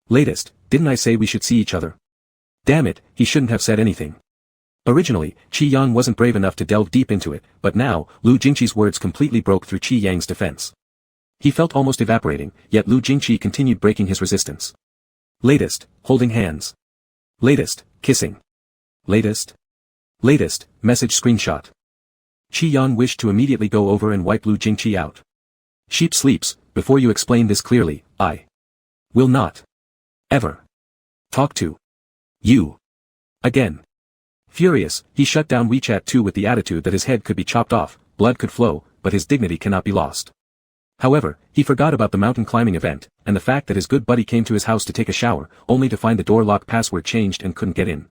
Latest, didn't I say we should see each other? Damn it, he shouldn't have said anything." Originally, Qi Yang wasn't brave enough to delve deep into it, but now, Lu Jingqi's words completely broke through Qi Yang's defense. He felt almost evaporating, yet Lu Jingqi continued breaking his resistance. "Latest, holding hands. Latest, kissing. Latest. Latest, message screenshot." Qi Yang wished to immediately go over and wipe Lu Jingqi out. "Sheep sleeps, before you explain this clearly, I will not ever talk to you again." Furious, he shut down WeChat too with the attitude that his head could be chopped off, blood could flow, but his dignity cannot be lost. However, he forgot about the mountain climbing event, and the fact that his good buddy came to his house to take a shower, only to find the door lock password changed and couldn't get in.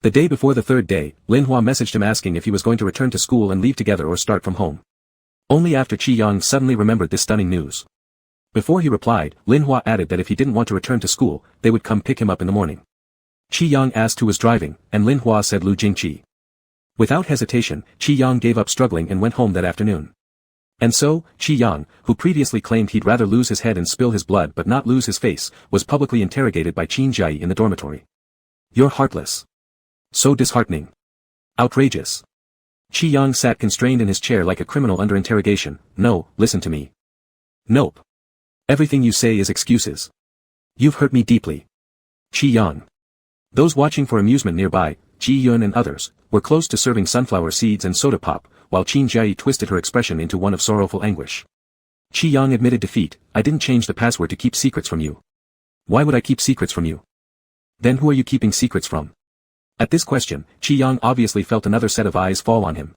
The day before the 3rd day, Linhua messaged him asking if he was going to return to school and leave together or start from home. Only after Qi Yang suddenly remembered this stunning news. Before he replied, Linhua added that if he didn't want to return to school, they would come pick him up in the morning. Qi Yang asked who was driving, and Linhua said Lu Jingqi. Without hesitation, Qi Yang gave up struggling and went home that afternoon. And so, Qi Yang, who previously claimed he'd rather lose his head and spill his blood but not lose his face, was publicly interrogated by Qin Jiayi in the dormitory. "You're heartless. So disheartening. Outrageous." Qi Yang sat constrained in his chair like a criminal under interrogation. "No, listen to me. Nope. Everything you say is excuses. You've hurt me deeply. Qi Yang. Those watching for amusement nearby, Ji Yun and others, were close to serving sunflower seeds and soda pop, while Qin Jiayi twisted her expression into one of sorrowful anguish. Qi Yang admitted defeat. I didn't change the password to keep secrets from you. Why would I keep secrets from you? Then who are you keeping secrets from? At this question, Qi Yang obviously felt another set of eyes fall on him.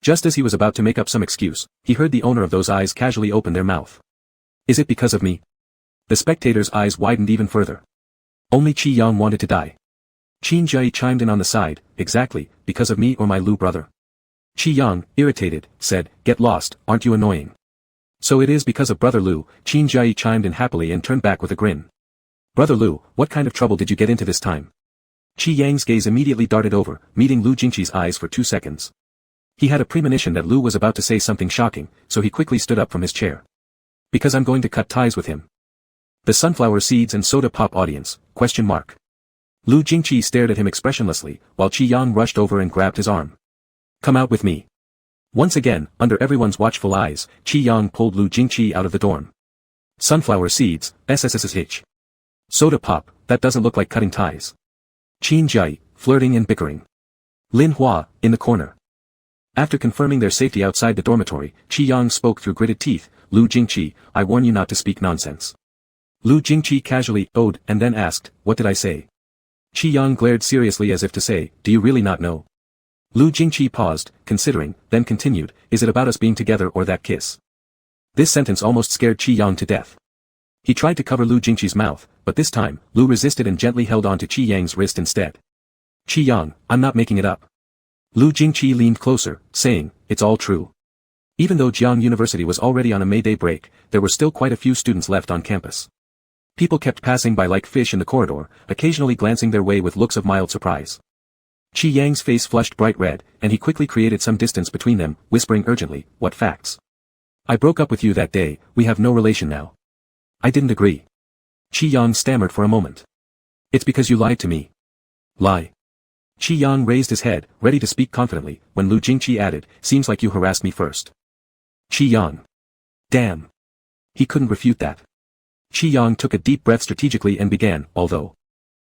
Just as he was about to make up some excuse, he heard the owner of those eyes casually open their mouth. Is it because of me? The spectator's eyes widened even further. Only Qi Yang wanted to die. Qin Jiayi chimed in on the side, exactly, because of me or my Lu brother. Qi Yang, irritated, said, get lost, aren't you annoying? So it is because of brother Lu, Qin Jiayi chimed in happily and turned back with a grin. Brother Lu, what kind of trouble did you get into this time? Qi Yang's gaze immediately darted over, meeting Lu Jingqi's eyes for 2 seconds. He had a premonition that Lu was about to say something shocking, so he quickly stood up from his chair. Because I'm going to cut ties with him. The sunflower seeds and soda pop audience, ? Lu Jingqi stared at him expressionlessly, while Qi Yang rushed over and grabbed his arm. Come out with me. Once again, under everyone's watchful eyes, Qi Yang pulled Lu Jingqi out of the dorm. Sunflower seeds, SSSH. Soda pop, that doesn't look like cutting ties. Qin Jiayi, flirting and bickering. Lin Hua, in the corner. After confirming their safety outside the dormitory, Qi Yang spoke through gritted teeth, Lu Jingqi, I warn you not to speak nonsense. Lu Jingqi casually owed and then asked, what did I say? Qi Yang glared seriously as if to say, do you really not know? Lu Jingqi paused, considering, then continued, is it about us being together or that kiss? This sentence almost scared Qi Yang to death. He tried to cover Lu Jingqi's mouth, but this time, Lu resisted and gently held on to Qi Yang's wrist instead. Qi Yang, I'm not making it up. Lu Jingqi leaned closer, saying, it's all true. Even though Jiangcheng University was already on a May Day break, there were still quite a few students left on campus. People kept passing by like fish in the corridor, occasionally glancing their way with looks of mild surprise. Qi Yang's face flushed bright red, and he quickly created some distance between them, whispering urgently, what facts? I broke up with you that day, we have no relation now. I didn't agree. Qi Yang stammered for a moment. It's because you lied to me. Lie. Qi Yang raised his head, ready to speak confidently, when Lu Jingqi added, seems like you harassed me first. Qi Yang. Damn. He couldn't refute that. Qi Yang took a deep breath strategically and began, although.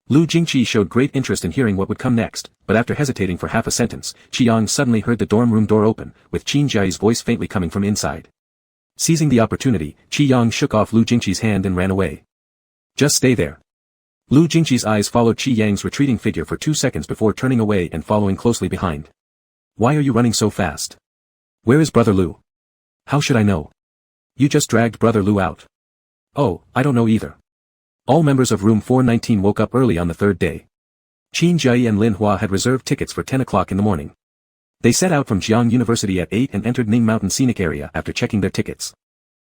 Lu Jingqi showed great interest in hearing what would come next, but after hesitating for half a sentence, Qi Yang suddenly heard the dorm room door open, with Qin Jiayi's voice faintly coming from inside. Seizing the opportunity, Qi Yang shook off Lu Jingqi's hand and ran away. Just stay there. Lu Jingqi's eyes followed Qi Yang's retreating figure for 2 seconds before turning away and following closely behind. Why are you running so fast? Where is brother Lu? How should I know? You just dragged brother Lu out. Oh, I don't know either. All members of room 419 woke up early on the 3rd day. Qin Jiayi and Lin Hua had reserved tickets for 10 o'clock in the morning. They set out from Jiangcheng University at 8 and entered Ning Mountain Scenic Area after checking their tickets.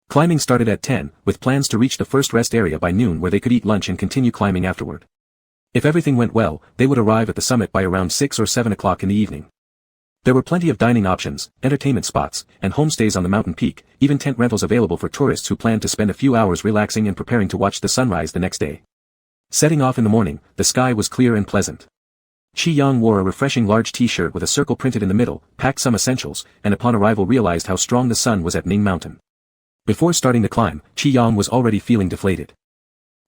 Climbing started at 10, with plans to reach the first rest area by noon where they could eat lunch and continue climbing afterward. If everything went well, they would arrive at the summit by around 6 or 7 o'clock in the evening. There were plenty of dining options, entertainment spots, and homestays on the mountain peak, even tent rentals available for tourists who planned to spend a few hours relaxing and preparing to watch the sunrise the next day. Setting off in the morning, the sky was clear and pleasant. Qi Yang wore a refreshing large t-shirt with a circle printed in the middle, packed some essentials, and upon arrival realized how strong the sun was at Ning Mountain. Before starting the climb, Qi Yang was already feeling deflated.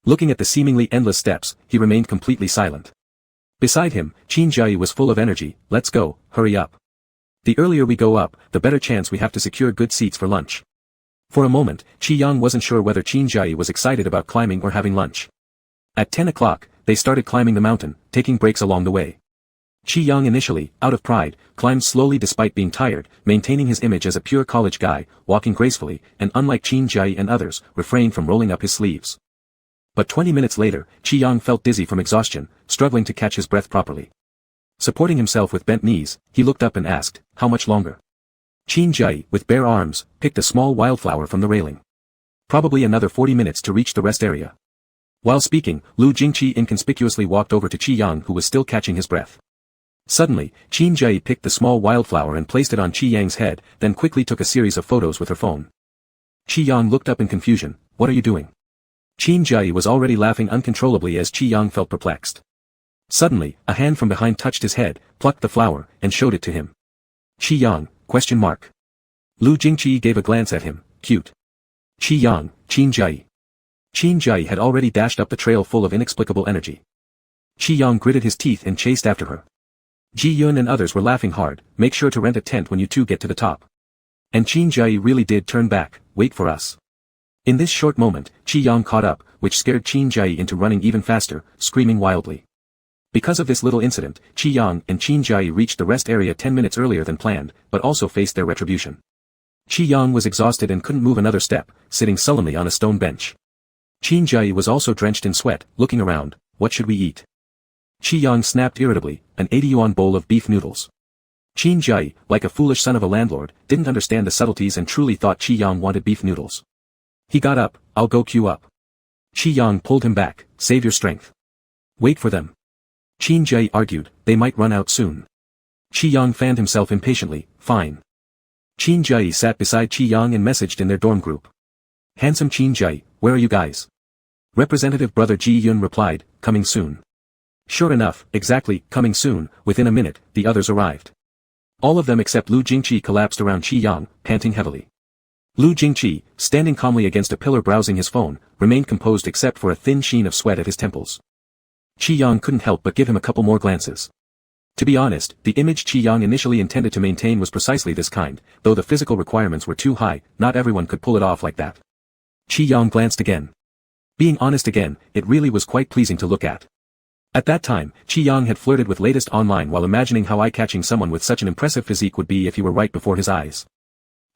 Looking at the seemingly endless steps, he remained completely silent. Beside him, Qin Jiayi was full of energy, let's go, hurry up. The earlier we go up, the better chance we have to secure good seats for lunch. For a moment, Qi Yang wasn't sure whether Qin Jiayi was excited about climbing or having lunch. At 10 o'clock, they started climbing the mountain, taking breaks along the way. Qi Yang initially, out of pride, climbed slowly despite being tired, maintaining his image as a pure college guy, walking gracefully, and unlike Qin Jiayi and others, refrained from rolling up his sleeves. But 20 minutes later, Qi Yang felt dizzy from exhaustion, struggling to catch his breath properly. Supporting himself with bent knees, he looked up and asked, how much longer? Qin Jiayi, with bare arms, picked a small wildflower from the railing. Probably another 40 minutes to reach the rest area. While speaking, Lu Jingqi inconspicuously walked over to Qi Yang who was still catching his breath. Suddenly, Qin Jiayi picked the small wildflower and placed it on Qi Yang's head, then quickly took a series of photos with her phone. Qi Yang looked up in confusion, what are you doing? Qin Jiayi was already laughing uncontrollably as Qi Yang felt perplexed. Suddenly, a hand from behind touched his head, plucked the flower, and showed it to him. Qi Yang, ? Lu Jingqi gave a glance at him, cute. Qi Yang, Qin Jiayi. Qin Jai had already dashed up the trail full of inexplicable energy. Qi Yang gritted his teeth and chased after her. Ji Yun and others were laughing hard. Make sure to rent a tent when you two get to the top. And Qin Jai really did turn back. Wait for us. In this short moment, Qi Yang caught up, which scared Qin Jai into running even faster, screaming wildly. Because of this little incident, Qi Yang and Qin Jai reached the rest area 10 minutes earlier than planned, but also faced their retribution. Qi Yang was exhausted and couldn't move another step, sitting sullenly on a stone bench. Qin Jai was also drenched in sweat, looking around. What should we eat? Qi Yang snapped irritably, an 80 yuan bowl of beef noodles. Qin Jai, like a foolish son of a landlord, didn't understand the subtleties and truly thought Qi Yang wanted beef noodles. He got up. I'll go queue up. Qi Yang pulled him back. Save your strength. Wait for them. Qin Jai argued, they might run out soon. Qi Yang fanned himself impatiently. Fine. Qin Jai sat beside Qi Yang and messaged in their dorm group. Handsome Qin Jai, where are you guys? Representative brother Ji Yun replied, coming soon. Sure enough, exactly, coming soon. Within a minute, the others arrived. All of them except Lu Jingqi collapsed around Qi Yang, panting heavily. Lu Jingqi, standing calmly against a pillar browsing his phone, remained composed except for a thin sheen of sweat at his temples. Qi Yang couldn't help but give him a couple more glances. To be honest, the image Qi Yang initially intended to maintain was precisely this kind, though the physical requirements were too high, not everyone could pull it off like that. Qi Yang glanced again. Being honest again, it really was quite pleasing to look at. At that time, Qi Yang had flirted with latest online while imagining how eye-catching someone with such an impressive physique would be if he were right before his eyes.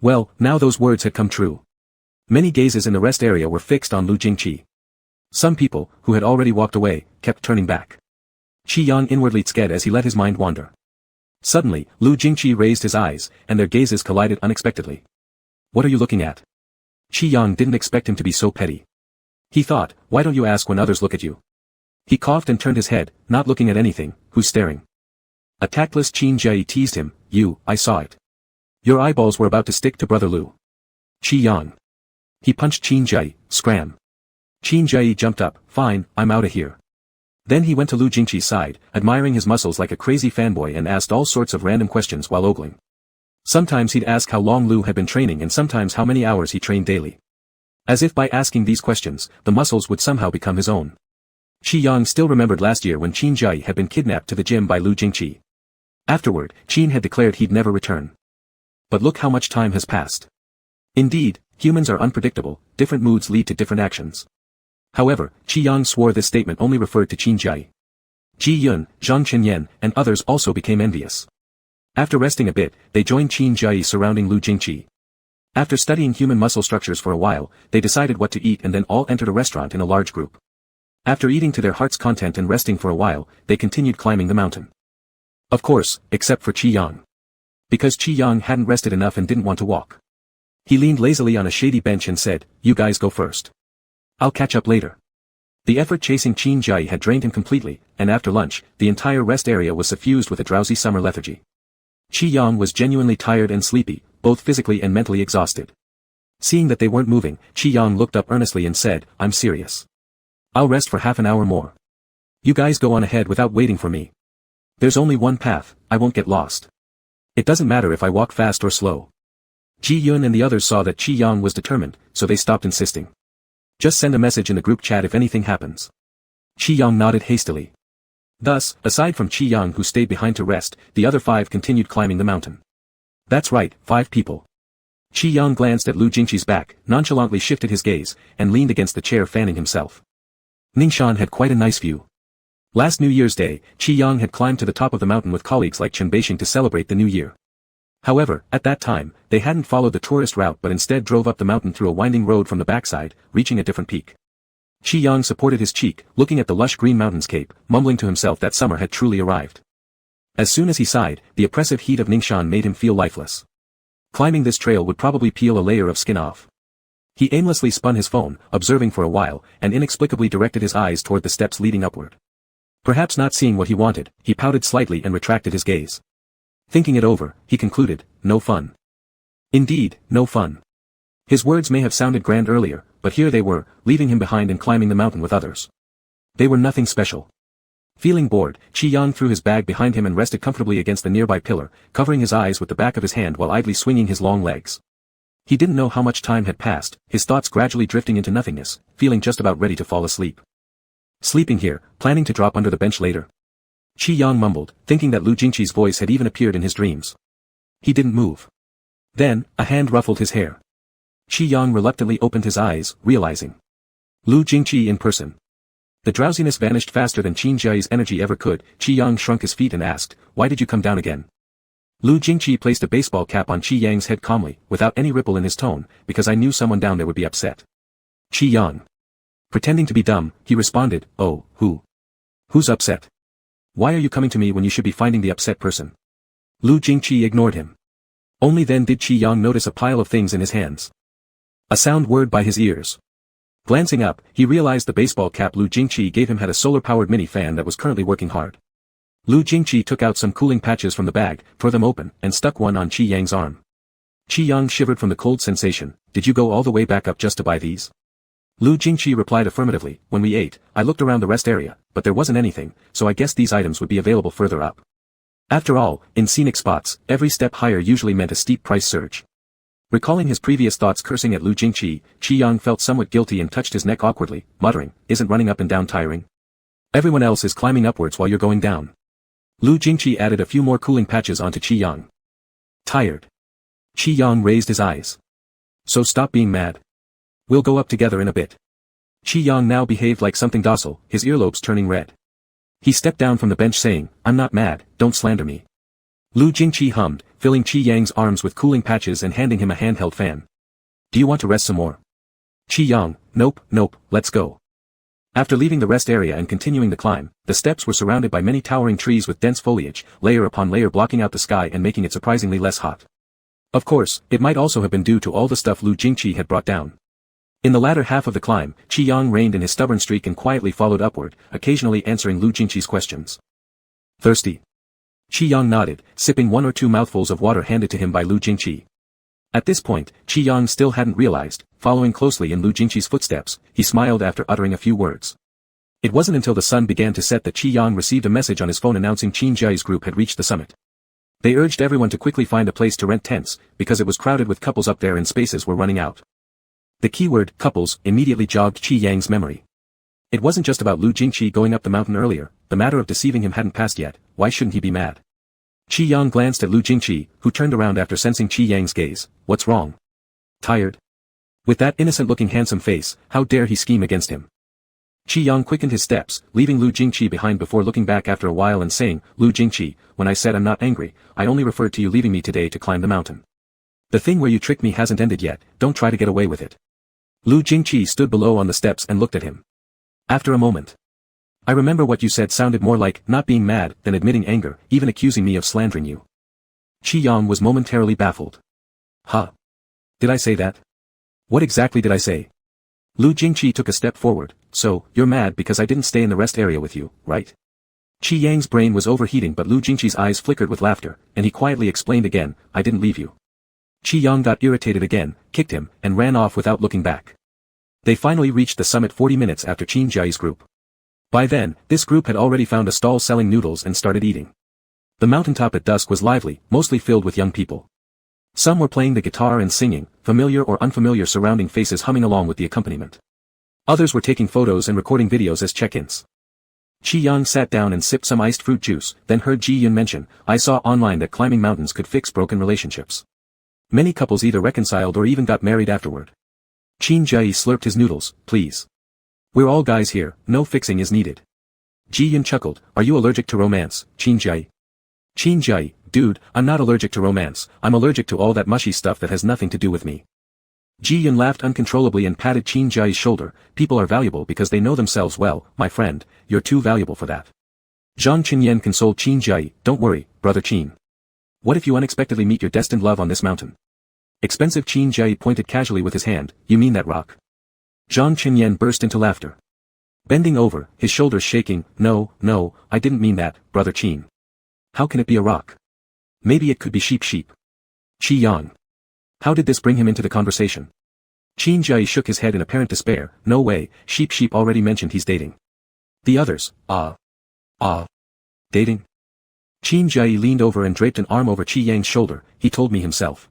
Well, now those words had come true. Many gazes in the rest area were fixed on Lu Jingqi. Some people, who had already walked away, kept turning back. Qi Yang inwardly scared as he let his mind wander. Suddenly, Lu Jingqi raised his eyes, and their gazes collided unexpectedly. What are you looking at? Qi Yang didn't expect him to be so petty. He thought, why don't you ask when others look at you? He coughed and turned his head, not looking at anything. Who's staring? A tactless Qin Jai teased him. I saw it. Your eyeballs were about to stick to brother Lu. Qi Yang. He punched Qin Jai. Scram. Qin Jai jumped up. Fine, I'm outta here. Then he went to Lu Jingqi's side, admiring his muscles like a crazy fanboy and asked all sorts of random questions while ogling. Sometimes he'd ask how long Lu had been training and sometimes how many hours he trained daily. As if by asking these questions, the muscles would somehow become his own. Qi Yang still remembered last year when Qin Jai had been kidnapped to the gym by Lu Jingqi. Afterward, Qin had declared he'd never return. But look how much time has passed. Indeed, humans are unpredictable, different moods lead to different actions. However, Qi Yang swore this statement only referred to Qin Jai. Ji Yun, Zhang Chenyan, and others also became envious. After resting a bit, they joined Qin Jai surrounding Lu Jingqi. After studying human muscle structures for a while, they decided what to eat and then all entered a restaurant in a large group. After eating to their heart's content and resting for a while, they continued climbing the mountain. Of course, except for Qi Yang. Because Qi Yang hadn't rested enough and didn't want to walk. He leaned lazily on a shady bench and said, you guys go first. I'll catch up later. The effort chasing Qin Jai had drained him completely, and after lunch, the entire rest area was suffused with a drowsy summer lethargy. Qi Yang was genuinely tired and sleepy, both physically and mentally exhausted. Seeing that they weren't moving, Qi Yang looked up earnestly and said, I'm serious. I'll rest for half an hour more. You guys go on ahead without waiting for me. There's only one path, I won't get lost. It doesn't matter if I walk fast or slow. Ji Yun and the others saw that Qi Yang was determined, so they stopped insisting. Just send a message in the group chat if anything happens. Qi Yang nodded hastily. Thus, aside from Qi Yang who stayed behind to rest, the other 5 continued climbing the mountain. That's right, 5 people. Qi Yang glanced at Lu Jingqi's back, nonchalantly shifted his gaze, and leaned against the chair fanning himself. Ningxuan had quite a nice view. Last New Year's Day, Qi Yang had climbed to the top of the mountain with colleagues like Chen Beixing to celebrate the new year. However, at that time, they hadn't followed the tourist route but instead drove up the mountain through a winding road from the backside, reaching a different peak. Qi Yang supported his cheek, looking at the lush green mountainscape, mumbling to himself that summer had truly arrived. As soon as he sighed, the oppressive heat of Ningxuan made him feel lifeless. Climbing this trail would probably peel a layer of skin off. He aimlessly spun his phone, observing for a while, and inexplicably directed his eyes toward the steps leading upward. Perhaps not seeing what he wanted, he pouted slightly and retracted his gaze. Thinking it over, he concluded, no fun. Indeed, no fun. His words may have sounded grand earlier, but here they were, leaving him behind and climbing the mountain with others. They were nothing special. Feeling bored, Qi Yang threw his bag behind him and rested comfortably against the nearby pillar, covering his eyes with the back of his hand while idly swinging his long legs. He didn't know how much time had passed, his thoughts gradually drifting into nothingness, feeling just about ready to fall asleep. Sleeping here, planning to drop under the bench later. Qi Yang mumbled, thinking that Lu Jingqi's voice had even appeared in his dreams. He didn't move. Then, a hand ruffled his hair. Qi Yang reluctantly opened his eyes, realizing Lu Jingqi in person. The drowsiness vanished faster than Qin Jiayi's energy ever could. Qi Yang shrunk his feet and asked, "Why did you come down again?" Lu Jingqi placed a baseball cap on Qi Yang's head calmly, without any ripple in his tone, "Because I knew someone down there would be upset." Qi Yang. Pretending to be dumb, he responded, "Oh, who? Who's upset? Why are you coming to me when you should be finding the upset person?" Lu Jingqi ignored him. Only then did Qi Yang notice a pile of things in his hands. A sound whirred by his ears. Glancing up, he realized the baseball cap Lu Jingqi gave him had a solar-powered mini fan that was currently working hard. Lu Jingqi took out some cooling patches from the bag, tore them open, and stuck one on Qi Yang's arm. Qi Yang shivered from the cold sensation. "Did you go all the way back up just to buy these?" Lu Jingqi replied affirmatively. "When we ate, I looked around the rest area, but there wasn't anything, so I guess these items would be available further up." After all, in scenic spots, every step higher usually meant a steep price surge. Recalling his previous thoughts cursing at Lu Jingqi, Qi Yang felt somewhat guilty and touched his neck awkwardly, muttering, "Isn't running up and down tiring? Everyone else is climbing upwards while you're going down." Lu Jingqi added a few more cooling patches onto Qi Yang. "Tired?" Qi Yang raised his eyes. "So stop being mad. We'll go up together in a bit." Qi Yang now behaved like something docile, his earlobes turning red. He stepped down from the bench saying, "I'm not mad, don't slander me." Lu Jingqi hummed, filling Qi Yang's arms with cooling patches and handing him a handheld fan. "Do you want to rest some more?" Qi Yang, nope, let's go." After leaving the rest area and continuing the climb, the steps were surrounded by many towering trees with dense foliage, layer upon layer blocking out the sky and making it surprisingly less hot. Of course, it might also have been due to all the stuff Lu Jingqi had brought down. In the latter half of the climb, Qi Yang reined in his stubborn streak and quietly followed upward, occasionally answering Lu Jingqi's questions. "Thirsty?" Qi Yang nodded, sipping one or two mouthfuls of water handed to him by Lu Jingqi. At this point, Qi Yang still hadn't realized, following closely in Lu Jingqi's footsteps, he smiled after uttering a few words. It wasn't until the sun began to set that Qi Yang received a message on his phone announcing Qin Jiayi's group had reached the summit. They urged everyone to quickly find a place to rent tents, because it was crowded with couples up there and spaces were running out. The keyword, couples, immediately jogged Qi Yang's memory. It wasn't just about Lu Jingqi going up the mountain earlier, the matter of deceiving him hadn't passed yet, why shouldn't he be mad? Qi Yang glanced at Lu Jingqi, who turned around after sensing Qi Yang's gaze. "What's wrong? Tired?" With that innocent-looking handsome face, how dare he scheme against him? Qi Yang quickened his steps, leaving Lu Jingqi behind before looking back after a while and saying, "Lu Jingqi, when I said I'm not angry, I only referred to you leaving me today to climb the mountain. The thing where you tricked me hasn't ended yet, don't try to get away with it." Lu Jingqi stood below on the steps and looked at him. After a moment. "I remember what you said sounded more like not being mad than admitting anger, even accusing me of slandering you." Qi Yang was momentarily baffled. "Huh? Did I say that? What exactly did I say?" Lu Jingqi took a step forward. "So, you're mad because I didn't stay in the rest area with you, right?" Qi Yang's brain was overheating but Lu Jingqi's eyes flickered with laughter, and he quietly explained again, "I didn't leave you." Qi Yang got irritated again, kicked him, and ran off without looking back. They finally reached the summit 40 minutes after Qin Jiayi's group. By then, this group had already found a stall selling noodles and started eating. The mountaintop at dusk was lively, mostly filled with young people. Some were playing the guitar and singing, familiar or unfamiliar surrounding faces humming along with the accompaniment. Others were taking photos and recording videos as check-ins. Qi Yang sat down and sipped some iced fruit juice, then heard Ji Yun mention, "I saw online that climbing mountains could fix broken relationships. Many couples either reconciled or even got married afterward." Qin Jiayi slurped his noodles. "Please. We're all guys here, no fixing is needed." Ji Yun chuckled, "Are you allergic to romance, Qin Jiayi?" Qin Jiayi, "Dude, I'm not allergic to romance, I'm allergic to all that mushy stuff that has nothing to do with me." Ji Yun laughed uncontrollably and patted Qin Jiayi's shoulder. "People are valuable because they know themselves well, my friend, you're too valuable for that." Zhang Qinyan consoled Qin Jiayi, "Don't worry, brother Qin. What if you unexpectedly meet your destined love on this mountain?" Expensive Qin Jiayi pointed casually with his hand, "You mean that rock?" Zhang Qinyan burst into laughter. Bending over, his shoulders shaking, No, I didn't mean that, brother Qin. How can it be a rock? Maybe it could be sheep. Qi Yang. How did this bring him into the conversation? Qin Jiayi shook his head in apparent despair. "No way, sheep already mentioned he's dating." The others, dating? Qin Jiayi leaned over and draped an arm over Qi Yang's shoulder. "He told me himself.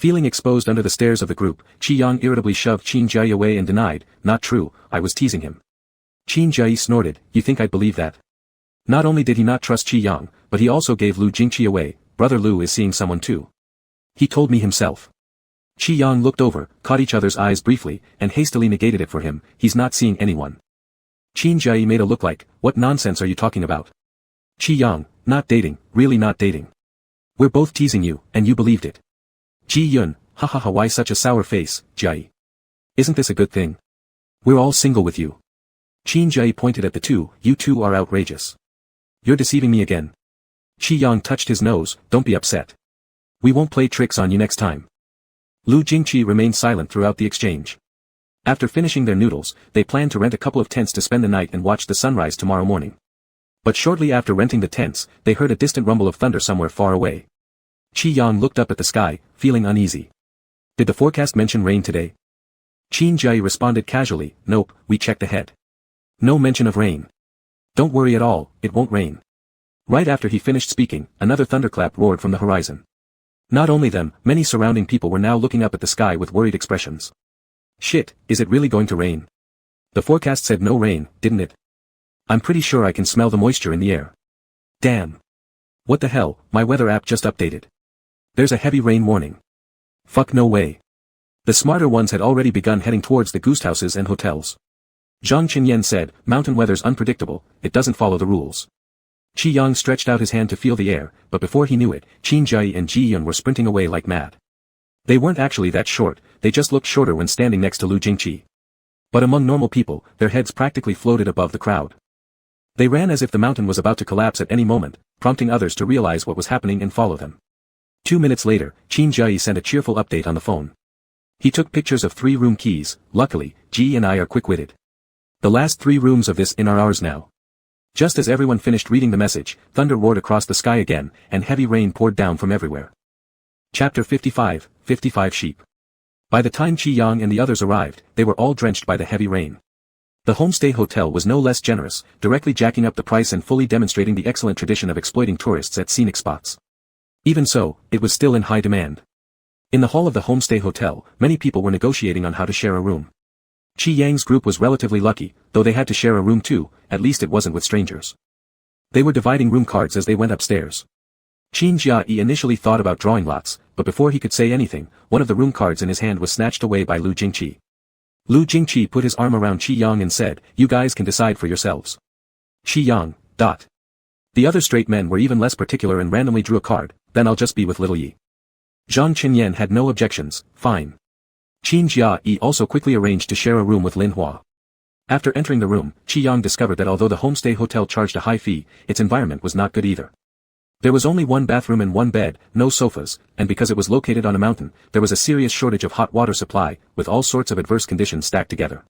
Feeling exposed under the stares of the group, Qi Yang irritably shoved Qin Jiayi away and denied, "Not true, I was teasing him." Qin Jiayi snorted, "You think I'd believe that?" Not only did he not trust Qi Yang, but he also gave Lu Jingqi away. "Brother Lu is seeing someone too. He told me himself." Qi Yang looked over, caught each other's eyes briefly, and hastily negated it for him. "He's not seeing anyone." Qin Jiayi made a look like, "What nonsense are you talking about?" "Qi Yang, not dating, really not dating. We're both teasing you, and you believed it." Ji Yun, "Ha ha ha, why such a sour face, Jiayi? Isn't this a good thing? We're all single with you." Qin Jiayi pointed at the two, "You two are outrageous. You're deceiving me again." Qi Yang touched his nose, "Don't be upset. We won't play tricks on you next time." Lu Jingqi remained silent throughout the exchange. After finishing their noodles, they planned to rent a couple of tents to spend the night and watch the sunrise tomorrow morning. But shortly after renting the tents, they heard a distant rumble of thunder somewhere far away. Qi Yang looked up at the sky, feeling uneasy. "Did the forecast mention rain today?" Qin Jiayi responded casually, "Nope, we checked ahead. No mention of rain. Don't worry at all, it won't rain." Right after he finished speaking, another thunderclap roared from the horizon. Not only them, many surrounding people were now looking up at the sky with worried expressions. "Shit, is it really going to rain? The forecast said no rain, didn't it? I'm pretty sure I can smell the moisture in the air. Damn. What the hell, my weather app just updated. There's a heavy rain warning. Fuck, no way." The smarter ones had already begun heading towards the ghost houses and hotels. Zhang Qinyan said, "Mountain weather's unpredictable, it doesn't follow the rules." Qi Yang stretched out his hand to feel the air, but before he knew it, Qin Jiayi and Ji Yun were sprinting away like mad. They weren't actually that short, they just looked shorter when standing next to Lu Jingqi. But among normal people, their heads practically floated above the crowd. They ran as if the mountain was about to collapse at any moment, prompting others to realize what was happening and follow them. 2 minutes later, Qin Jiayi sent a cheerful update on the phone. He took pictures of 3-room keys. "Luckily, Ji and I are quick-witted. The last 3 rooms of this inn are ours now." Just as everyone finished reading the message, thunder roared across the sky again, and heavy rain poured down from everywhere. Chapter 55, 55 Sheep. By the time Qi Yang and the others arrived, they were all drenched by the heavy rain. The homestay hotel was no less generous, directly jacking up the price and fully demonstrating the excellent tradition of exploiting tourists at scenic spots. Even so, it was still in high demand. In the hall of the homestay hotel, many people were negotiating on how to share a room. Qi Yang's group was relatively lucky, though they had to share a room too, at least it wasn't with strangers. They were dividing room cards as they went upstairs. Qin Jiayi initially thought about drawing lots, but before he could say anything, one of the room cards in his hand was snatched away by Lu Jingqi. Lu Jingqi put his arm around Qi Yang and said, "You guys can decide for yourselves." Qi Yang. The other straight men were even less particular and randomly drew a card, "Then I'll just be with little Yi." Zhang Qinyan had no objections, "Fine." Qin Jiayi also quickly arranged to share a room with Lin Hua. After entering the room, Qi Yang discovered that although the homestay hotel charged a high fee, its environment was not good either. There was only 1 bathroom and 1 bed, no sofas, and because it was located on a mountain, there was a serious shortage of hot water supply, with all sorts of adverse conditions stacked together.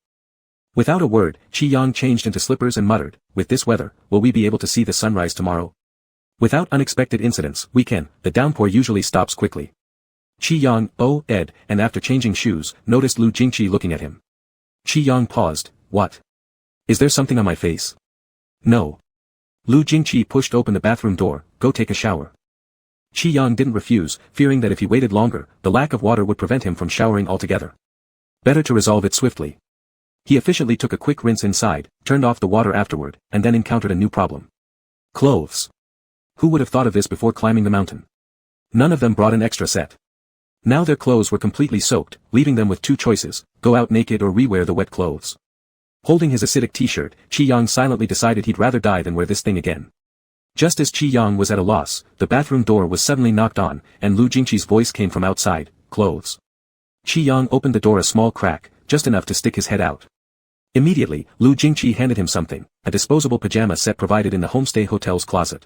Without a word, Qi Yang changed into slippers and muttered, "With this weather, will we be able to see the sunrise tomorrow?" "Without unexpected incidents, we can, the downpour usually stops quickly." Qi Yang, Ed, and after changing shoes, noticed Lu Jingqi looking at him. Qi Yang paused, "What? Is there something on my face?" "No." Lu Jingqi pushed open the bathroom door, "Go take a shower." Qi Yang didn't refuse, fearing that if he waited longer, the lack of water would prevent him from showering altogether. Better to resolve it swiftly. He efficiently took a quick rinse inside, turned off the water afterward, and then encountered a new problem. Clothes. Who would have thought of this before climbing the mountain? None of them brought an extra set. Now their clothes were completely soaked, leaving them with 2 choices, go out naked or rewear the wet clothes. Holding his acidic t-shirt, Qi Yang silently decided he'd rather die than wear this thing again. Just as Qi Yang was at a loss, the bathroom door was suddenly knocked on, and Lu Jingqi's voice came from outside, "Clothes." Qi Yang opened the door a small crack, just enough to stick his head out. Immediately, Lu Jingqi handed him something, a disposable pajama set provided in the homestay hotel's closet.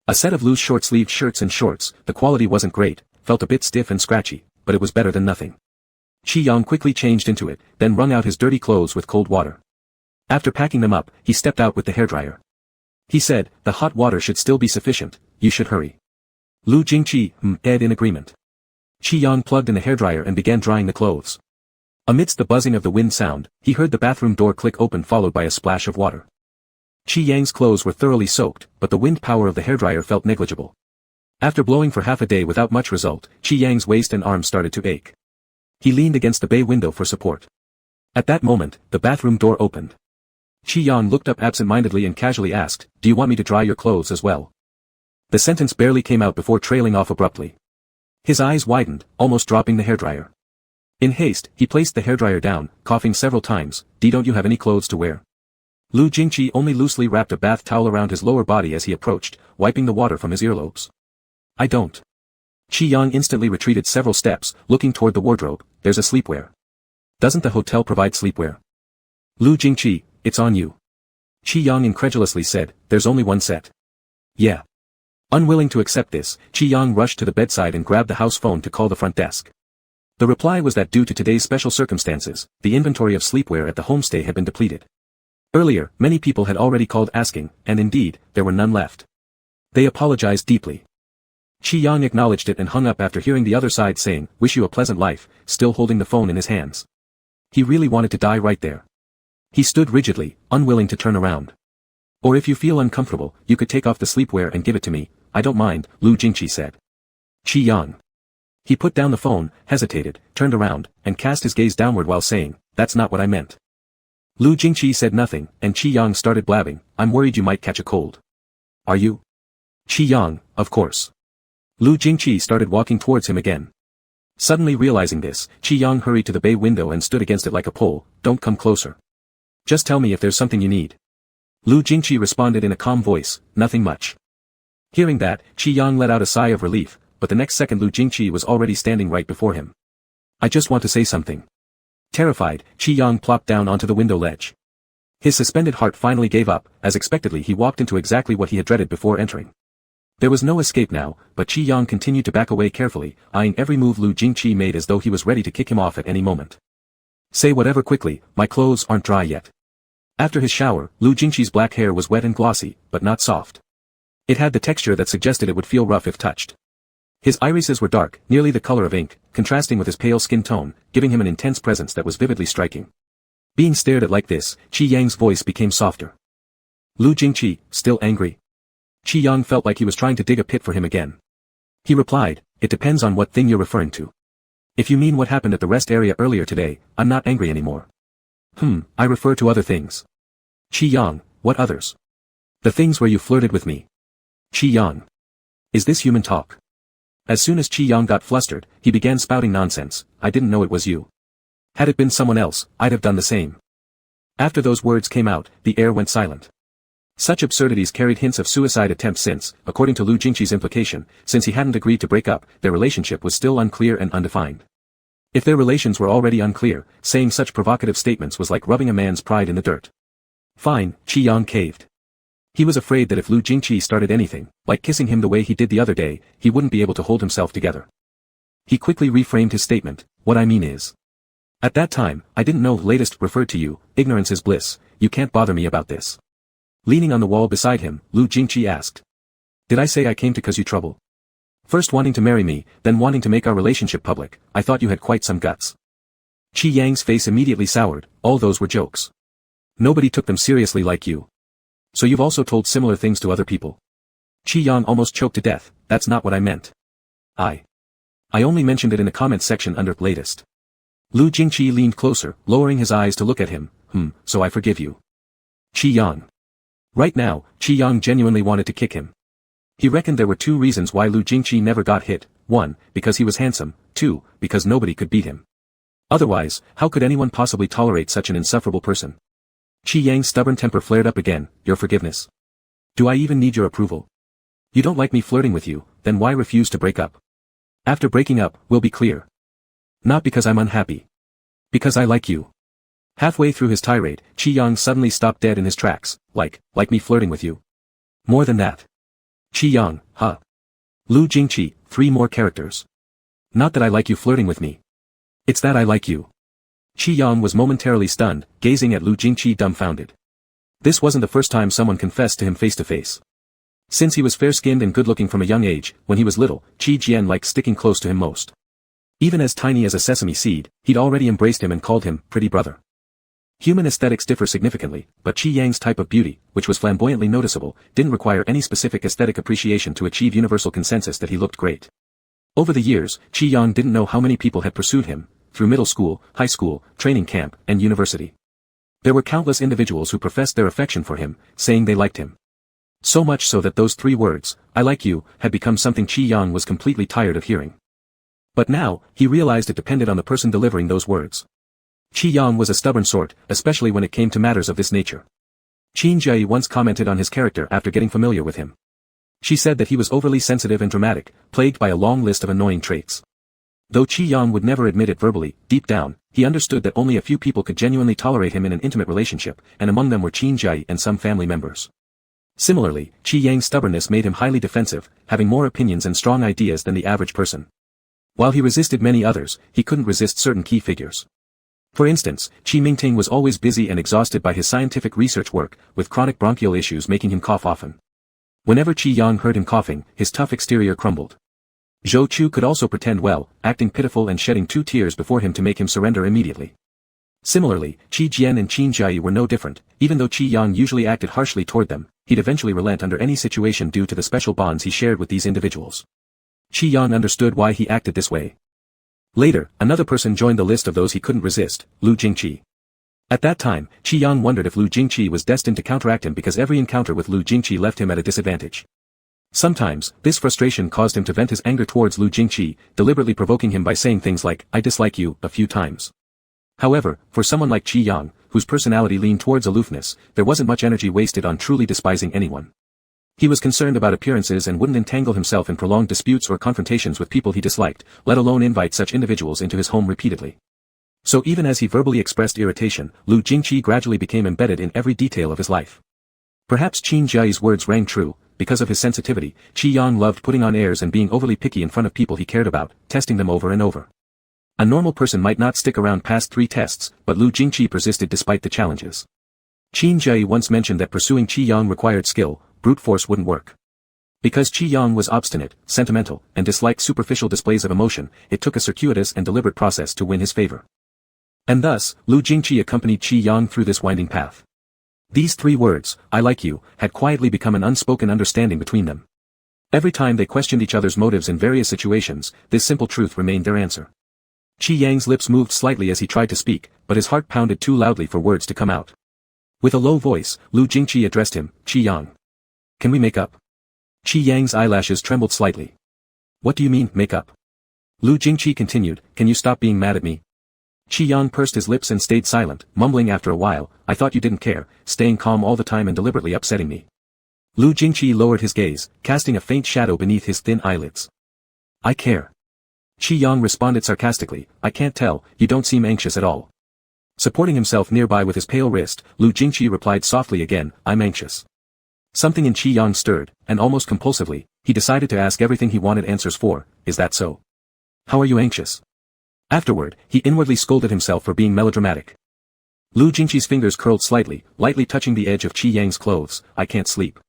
A set of loose short-sleeved shirts and shorts, the quality wasn't great, felt a bit stiff and scratchy, but it was better than nothing. Qi Yang quickly changed into it, then wrung out his dirty clothes with cold water. After packing them up, he stepped out with the hairdryer. He said, "The hot water should still be sufficient, you should hurry." Lu Jingqi, Ed in agreement. Qi Yang plugged in the hairdryer and began drying the clothes. Amidst the buzzing of the wind sound, he heard the bathroom door click open followed by a splash of water. Qi Yang's clothes were thoroughly soaked, but the wind power of the hairdryer felt negligible. After blowing for half a day without much result, Qi Yang's waist and arms started to ache. He leaned against the bay window for support. At that moment, the bathroom door opened. Qi Yang looked up absent-mindedly and casually asked, "Do you want me to dry your clothes as well?" The sentence barely came out before trailing off abruptly. His eyes widened, almost dropping the hairdryer. In haste, he placed the hairdryer down, coughing several times. Don't you have any clothes to wear?" Lu Jingqi only loosely wrapped a bath towel around his lower body as he approached, wiping the water from his earlobes. "I don't." Qi Yang instantly retreated several steps, looking toward the wardrobe. "There's a sleepwear. Doesn't the hotel provide sleepwear?" "Lu Jingqi, it's on you." Qi Yang incredulously said, "There's only one set." "Yeah." Unwilling to accept this, Qi Yang rushed to the bedside and grabbed the house phone to call the front desk. The reply was that due to today's special circumstances, the inventory of sleepwear at the homestay had been depleted. Earlier, many people had already called asking, and indeed, there were none left. They apologized deeply. Qi Yang acknowledged it and hung up after hearing the other side saying, "Wish you a pleasant life," still holding the phone in his hands. He really wanted to die right there. He stood rigidly, unwilling to turn around. "Or if you feel uncomfortable, you could take off the sleepwear and give it to me. I don't mind," Lu Jingqi said. Qi Yang. He put down the phone, hesitated, turned around, and cast his gaze downward while saying, "That's not what I meant." Lu Jingqi said nothing, and Qi Yang started blabbing, "I'm worried you might catch a cold." "Are you?" Qi Yang, "Of course." Lu Jingqi started walking towards him again. Suddenly realizing this, Qi Yang hurried to the bay window and stood against it like a pole. "Don't come closer. Just tell me if there's something you need." Lu Jingqi responded in a calm voice, "Nothing much." Hearing that, Qi Yang let out a sigh of relief, but the next second Lu Jingqi was already standing right before him. "I just want to say something." Terrified, Qi Yang plopped down onto the window ledge. His suspended heart finally gave up. As expectedly he walked into exactly what he had dreaded before entering. There was no escape now, but Qi Yang continued to back away carefully, eyeing every move Lu Jingqi made as though he was ready to kick him off at any moment. "Say whatever quickly, my clothes aren't dry yet." After his shower, Lu Jingqi's black hair was wet and glossy, but not soft. It had the texture that suggested it would feel rough if touched. His irises were dark, nearly the color of ink, contrasting with his pale skin tone, giving him an intense presence that was vividly striking. Being stared at like this, Qi Yang's voice became softer. "Lu Jingqi, still angry?" Qi Yang felt like he was trying to dig a pit for him again. He replied, "It depends on what thing you're referring to. If you mean what happened at the rest area earlier today, I'm not angry anymore." I refer to other things." "Qi Yang, what others?" "The things where you flirted with me." "Qi Yang. Is this human talk?" As soon as Qi Yang got flustered, he began spouting nonsense. "I didn't know it was you. Had it been someone else, I'd have done the same." After those words came out, the air went silent. Such absurdities carried hints of suicide attempt since, according to Lu Jingqi's implication, since he hadn't agreed to break up, their relationship was still unclear and undefined. If their relations were already unclear, saying such provocative statements was like rubbing a man's pride in the dirt. Fine, Qi Yang caved. He was afraid that if Lu Jingqi started anything, like kissing him the way he did the other day, he wouldn't be able to hold himself together. He quickly reframed his statement, "What I mean is. At that time, I didn't know latest referred to you, ignorance is bliss, you can't bother me about this." Leaning on the wall beside him, Lu Jingqi asked. "Did I say I came to cause you trouble? First wanting to marry me, then wanting to make our relationship public, I thought you had quite some guts." Qi Yang's face immediately soured. "All those were jokes. Nobody took them seriously like you. So you've also told similar things to other people." Qi Yang almost choked to death. "That's not what I meant. I only mentioned it in the comments section under latest." Lu Jingqi leaned closer, lowering his eyes to look at him. So I forgive you." Qi Yang. Right now, Qi Yang genuinely wanted to kick him. He reckoned there were two reasons why Lu Jingqi never got hit. 1, because he was handsome. 2, because nobody could beat him. Otherwise, how could anyone possibly tolerate such an insufferable person? Qi Yang's stubborn temper flared up again. "Your forgiveness? Do I even need your approval? You don't like me flirting with you, then why refuse to break up? After breaking up, we'll be clear. Not because I'm unhappy. Because I like you." Halfway through his tirade, Qi Yang suddenly stopped dead in his tracks. Like me flirting with you? More than that." Qi Yang, huh? Lu Jingqi, 3 more characters. "Not that I like you flirting with me. It's that I like you." Qi Yang was momentarily stunned, gazing at Lu Jingqi dumbfounded. This wasn't the first time someone confessed to him face to face. Since he was fair-skinned and good-looking from a young age, when he was little, Qi Jian liked sticking close to him most. Even as tiny as a sesame seed, he'd already embraced him and called him, "pretty brother." Human aesthetics differ significantly, but Qi Yang's type of beauty, which was flamboyantly noticeable, didn't require any specific aesthetic appreciation to achieve universal consensus that he looked great. Over the years, Qi Yang didn't know how many people had pursued him, through middle school, high school, training camp, and university. There were countless individuals who professed their affection for him, saying they liked him. So much so that those 3 words, "I like you," had become something Qi Yang was completely tired of hearing. But now, he realized it depended on the person delivering those words. Qi Yang was a stubborn sort, especially when it came to matters of this nature. Qin Jie once commented on his character after getting familiar with him. She said that he was overly sensitive and dramatic, plagued by a long list of annoying traits. Though Qi Yang would never admit it verbally, deep down, he understood that only a few people could genuinely tolerate him in an intimate relationship, and among them were Qin Jie and some family members. Similarly, Qi Yang's stubbornness made him highly defensive, having more opinions and strong ideas than the average person. While he resisted many others, he couldn't resist certain key figures. For instance, Qi Mingting was always busy and exhausted by his scientific research work, with chronic bronchial issues making him cough often. Whenever Qi Yang heard him coughing, his tough exterior crumbled. Zhou Chu could also pretend well, acting pitiful and shedding 2 tears before him to make him surrender immediately. Similarly, Qi Jian and Qin Jie were no different. Even though Qi Yang usually acted harshly toward them, he'd eventually relent under any situation due to the special bonds he shared with these individuals. Qi Yang understood why he acted this way. Later, another person joined the list of those he couldn't resist, Lu Jingqi. At that time, Qi Yang wondered if Lu Jingqi was destined to counteract him because every encounter with Lu Jingqi left him at a disadvantage. Sometimes, this frustration caused him to vent his anger towards Lu Jingqi, deliberately provoking him by saying things like, "I dislike you," a few times. However, for someone like Qi Yang, whose personality leaned towards aloofness, there wasn't much energy wasted on truly despising anyone. He was concerned about appearances and wouldn't entangle himself in prolonged disputes or confrontations with people he disliked, let alone invite such individuals into his home repeatedly. So even as he verbally expressed irritation, Lu Jingqi gradually became embedded in every detail of his life. Perhaps Qin Jie's words rang true. Because of his sensitivity, Qi Yang loved putting on airs and being overly picky in front of people he cared about, testing them over and over. A normal person might not stick around past 3 tests, but Lu Jingqi persisted despite the challenges. Qin Jie once mentioned that pursuing Qi Yang required skill, brute force wouldn't work. Because Qi Yang was obstinate, sentimental, and disliked superficial displays of emotion, it took a circuitous and deliberate process to win his favor. And thus, Lu Jingqi accompanied Qi Yang through this winding path. These 3 words, "I like you," had quietly become an unspoken understanding between them. Every time they questioned each other's motives in various situations, this simple truth remained their answer. Qi Yang's lips moved slightly as he tried to speak, but his heart pounded too loudly for words to come out. With a low voice, Lu Jingqi addressed him, "Qi Yang. Can we make up?" Qi Yang's eyelashes trembled slightly. "What do you mean, make up?" Lu Jingqi continued, "Can you stop being mad at me?" Qi Yang pursed his lips and stayed silent, mumbling after a while, "I thought you didn't care, staying calm all the time and deliberately upsetting me." Lu Jingqi lowered his gaze, casting a faint shadow beneath his thin eyelids. "I care." Qi Yang responded sarcastically, "I can't tell, you don't seem anxious at all." Supporting himself nearby with his pale wrist, Lu Jingqi replied softly again, "I'm anxious." Something in Qi Yang stirred, and almost compulsively, he decided to ask everything he wanted answers for. "Is that so? How are you anxious?" Afterward, he inwardly scolded himself for being melodramatic. Lu Jingqi's fingers curled slightly, lightly touching the edge of Qi Yang's clothes. "I can't sleep.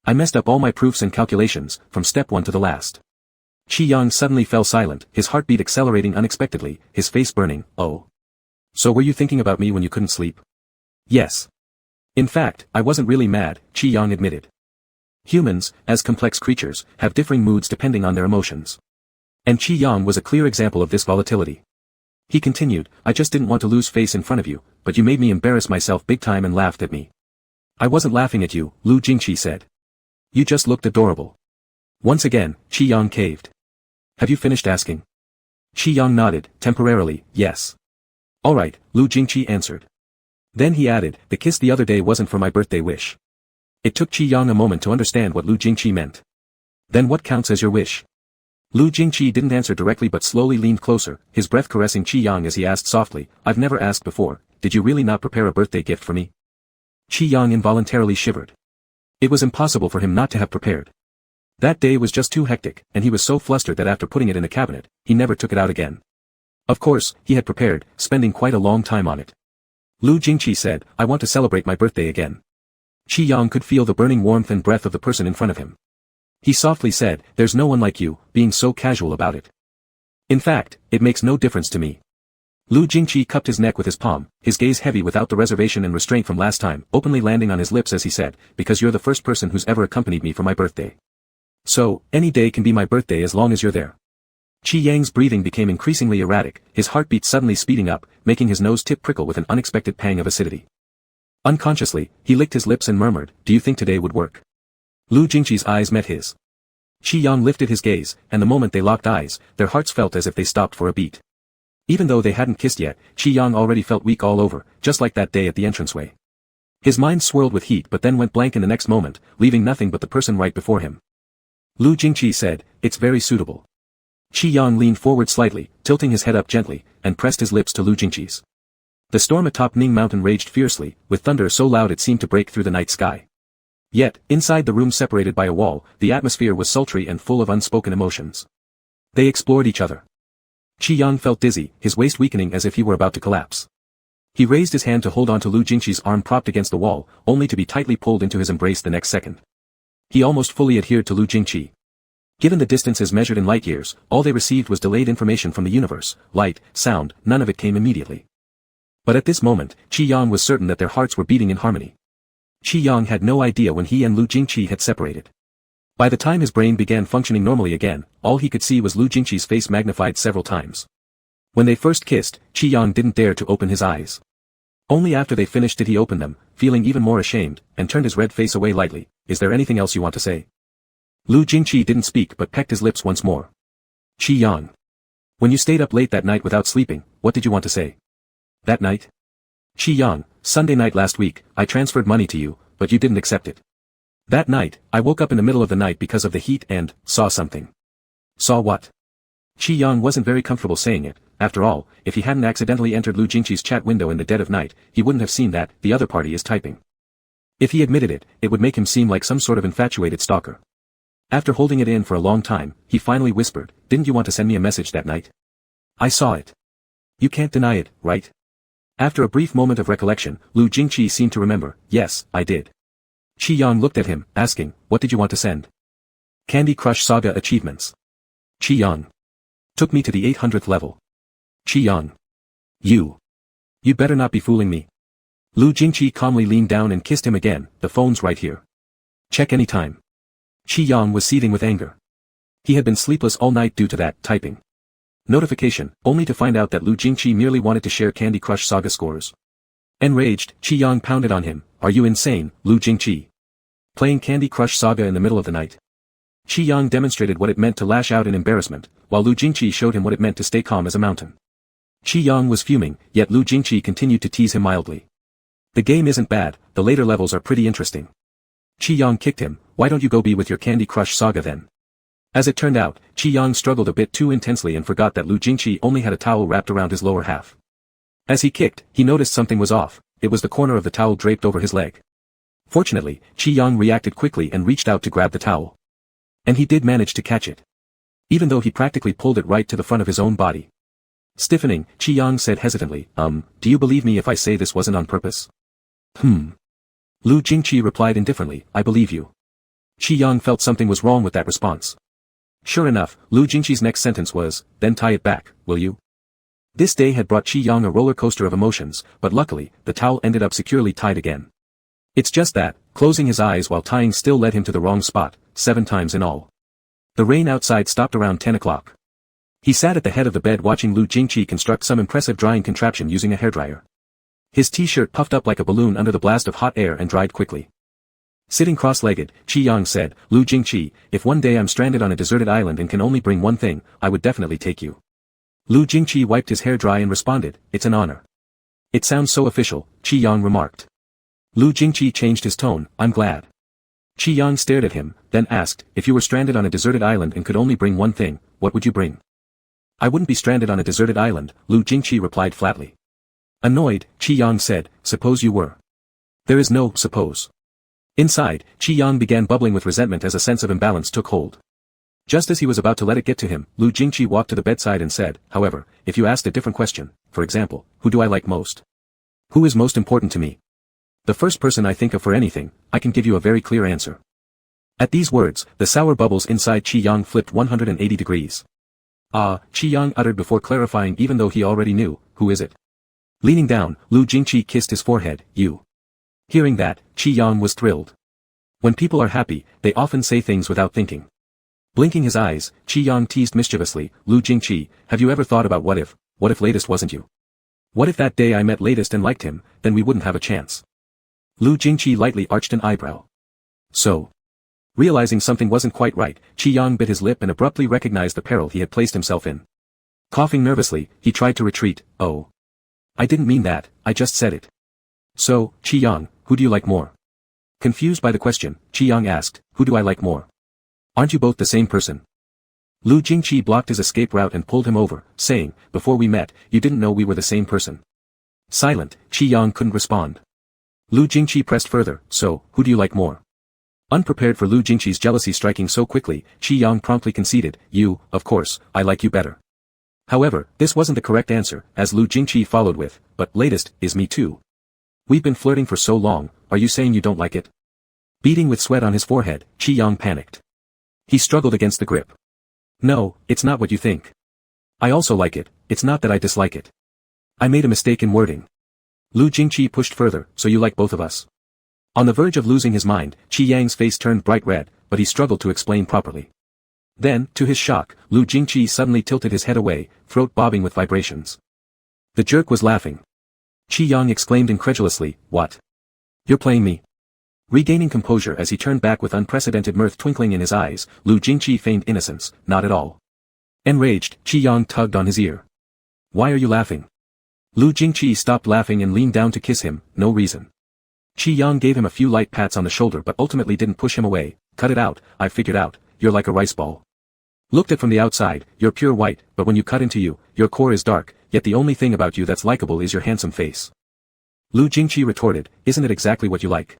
I messed up all my proofs and calculations, from step 1 to the last." Qi Yang suddenly fell silent, his heartbeat accelerating unexpectedly, his face burning. "Oh. So were you thinking about me when you couldn't sleep?" "Yes. In fact, I wasn't really mad," Qi Yang admitted. Humans, as complex creatures, have differing moods depending on their emotions. And Qi Yang was a clear example of this volatility. He continued, "I just didn't want to lose face in front of you, but you made me embarrass myself big time and laughed at me." "I wasn't laughing at you," Lu Jingqi said. "You just looked adorable." Once again, Qi Yang caved. "Have you finished asking?" Qi Yang nodded, temporarily, "Yes." "All right," Lu Jingqi answered. Then he added, "The kiss the other day wasn't for my birthday wish." It took Qi Yang a moment to understand what Lu Jingqi meant. "Then what counts as your wish?" Lu Jingqi didn't answer directly but slowly leaned closer, his breath caressing Qi Yang as he asked softly, "I've never asked before, did you really not prepare a birthday gift for me?" Qi Yang involuntarily shivered. It was impossible for him not to have prepared. That day was just too hectic, and he was so flustered that after putting it in the cabinet, he never took it out again. Of course, he had prepared, spending quite a long time on it. Lu Jingqi said, "I want to celebrate my birthday again." Qi Yang could feel the burning warmth and breath of the person in front of him. He softly said, "There's no one like you, being so casual about it. In fact, it makes no difference to me." Lu Jingqi cupped his neck with his palm, his gaze heavy without the reservation and restraint from last time, openly landing on his lips as he said, because you're the first person who's ever accompanied me for my birthday. So, any day can be my birthday as long as you're there. Qi Yang's breathing became increasingly erratic, his heartbeat suddenly speeding up, making his nose tip prickle with an unexpected pang of acidity. Unconsciously, he licked his lips and murmured, do you think today would work? Lu Jingqi's eyes met his. Qi Yang lifted his gaze, and the moment they locked eyes, their hearts felt as if they stopped for a beat. Even though they hadn't kissed yet, Qi Yang already felt weak all over, just like that day at the entranceway. His mind swirled with heat but then went blank in the next moment, leaving nothing but the person right before him. Lu Jingqi said, it's very suitable. Qi Yang leaned forward slightly, tilting his head up gently, and pressed his lips to Lu Jingqi's. The storm atop Ning Mountain raged fiercely, with thunder so loud it seemed to break through the night sky. Yet, inside the room separated by a wall, the atmosphere was sultry and full of unspoken emotions. They explored each other. Qi Yang felt dizzy, his waist weakening as if he were about to collapse. He raised his hand to hold onto Lu Jingqi's arm propped against the wall, only to be tightly pulled into his embrace the next second. He almost fully adhered to Lu Jingqi. Given the distances measured in light years, all they received was delayed information from the universe, light, sound, none of it came immediately. But at this moment, Qi Yang was certain that their hearts were beating in harmony. Qi Yang had no idea when he and Lu Jingqi had separated. By the time his brain began functioning normally again, all he could see was Lu Jingqi's face magnified several times. When they first kissed, Qi Yang didn't dare to open his eyes. Only after they finished did he open them, feeling even more ashamed, and turned his red face away lightly. Is there anything else you want to say? Lu Jingqi didn't speak but pecked his lips once more. Qi Yang. When you stayed up late that night without sleeping, what did you want to say? That night? Qi Yang, Sunday night last week, I transferred money to you, but you didn't accept it. That night, I woke up in the middle of the night because of the heat and, saw something. Saw what? Qi Yang wasn't very comfortable saying it. After all, if he hadn't accidentally entered Lu Jingqi's chat window in the dead of night, he wouldn't have seen that the other party is typing. If he admitted it, it would make him seem like some sort of infatuated stalker. After holding it in for a long time, he finally whispered, didn't you want to send me a message that night? I saw it. You can't deny it, right? After a brief moment of recollection, Lu Jingqi seemed to remember, yes, I did. Qi Yang looked at him, asking, what did you want to send? Candy Crush Saga achievements. Qi Yang. Took me to the 800th level. Qi Yang. You'd better not be fooling me. Lu Jingqi calmly leaned down and kissed him again, the phone's right here. Check any time. Qi Yang was seething with anger. He had been sleepless all night due to that typing. Notification, only to find out that Lu Jingqi merely wanted to share Candy Crush Saga scores. Enraged, Qi Yang pounded on him, are you insane, Lu Jingqi? Playing Candy Crush Saga in the middle of the night? Qi Yang demonstrated what it meant to lash out in embarrassment, while Lu Jingqi showed him what it meant to stay calm as a mountain. Qi Yang was fuming, yet Lu Jingqi continued to tease him mildly. The game isn't bad, the later levels are pretty interesting. Qi Yang kicked him, why don't you go be with your Candy Crush Saga then? As it turned out, Qi Yang struggled a bit too intensely and forgot that Lu Jingqi only had a towel wrapped around his lower half. As he kicked, he noticed something was off, it was the corner of the towel draped over his leg. Fortunately, Qi Yang reacted quickly and reached out to grab the towel. And he did manage to catch it. Even though he practically pulled it right to the front of his own body. Stiffening, Qi Yang said hesitantly, do you believe me if I say this wasn't on purpose? Lu Jingqi replied indifferently, I believe you. Qi Yang felt something was wrong with that response. Sure enough, Lu Jingqi's next sentence was, then tie it back, will you? This day had brought Qi Yang a roller coaster of emotions, but luckily, the towel ended up securely tied again. It's just that, closing his eyes while tying still led him to the wrong spot, 7 times in all. The rain outside stopped around 10 o'clock. He sat at the head of the bed watching Lu Jingqi construct some impressive drying contraption using a hairdryer. His t-shirt puffed up like a balloon under the blast of hot air and dried quickly. Sitting cross-legged, Qi Yang said, Lu Jingqi, if one day I'm stranded on a deserted island and can only bring one thing, I would definitely take you. Lu Jingqi wiped his hair dry and responded, it's an honor. It sounds so official, Qi Yang remarked. Lu Jingqi changed his tone, I'm glad. Qi Yang stared at him, then asked, if you were stranded on a deserted island and could only bring one thing, what would you bring? I wouldn't be stranded on a deserted island, Lu Jingqi replied flatly. Annoyed, Qi Yang said, suppose you were. There is no suppose. Inside, Qi Yang began bubbling with resentment as a sense of imbalance took hold. Just as he was about to let it get to him, Lu Jingqi walked to the bedside and said, however, if you asked a different question, for example, who do I like most? Who is most important to me? The first person I think of for anything, I can give you a very clear answer. At these words, the sour bubbles inside Qi Yang flipped 180 degrees. Ah, Qi Yang uttered before clarifying even though he already knew, who is it? Leaning down, Lu Jingqi kissed his forehead, you. Hearing that, Qi Yang was thrilled. When people are happy, they often say things without thinking. Blinking his eyes, Qi Yang teased mischievously, Lu Jingqi, have you ever thought about what if latest wasn't you? What if that day I met latest and liked him, then we wouldn't have a chance. Lu Jingqi lightly arched an eyebrow. So. Realizing something wasn't quite right, Qi Yang bit his lip and abruptly recognized the peril he had placed himself in. Coughing nervously, he tried to retreat, oh. I didn't mean that, I just said it. So, Qi Yang, who do you like more? Confused by the question, Qi Yang asked, who do I like more? Aren't you both the same person? Lu Jingqi blocked his escape route and pulled him over, saying, before we met, you didn't know we were the same person. Silent, Qi Yang couldn't respond. Lu Jingqi pressed further, so, who do you like more? Unprepared for Lu Jingqi's jealousy striking so quickly, Qi Yang promptly conceded, you, of course, I like you better. However, this wasn't the correct answer, as Lu Jingqi followed with, but latest, is me too. We've been flirting for so long, are you saying you don't like it? Beating with sweat on his forehead, Qi Yang panicked. He struggled against the grip. No, it's not what you think. I also like it, it's not that I dislike it. I made a mistake in wording. Lu Jingqi pushed further, so you like both of us. On the verge of losing his mind, Qi Yang's face turned bright red, but he struggled to explain properly. Then, to his shock, Lu Jingqi suddenly tilted his head away, throat bobbing with vibrations. The jerk was laughing. Qi Yang exclaimed incredulously, what? You're playing me? Regaining composure as he turned back with unprecedented mirth twinkling in his eyes, Lu Jingqi feigned innocence, not at all. Enraged, Qi Yang tugged on his ear. Why are you laughing? Lu Jingqi stopped laughing and leaned down to kiss him, no reason. Qi Yang gave him a few light pats on the shoulder but ultimately didn't push him away. Cut it out, I figured out, you're like a rice ball. Looked at from the outside, you're pure white, but when you cut into you, your core is dark, yet the only thing about you that's likable is your handsome face. Lu Jingqi retorted, isn't it exactly what you like?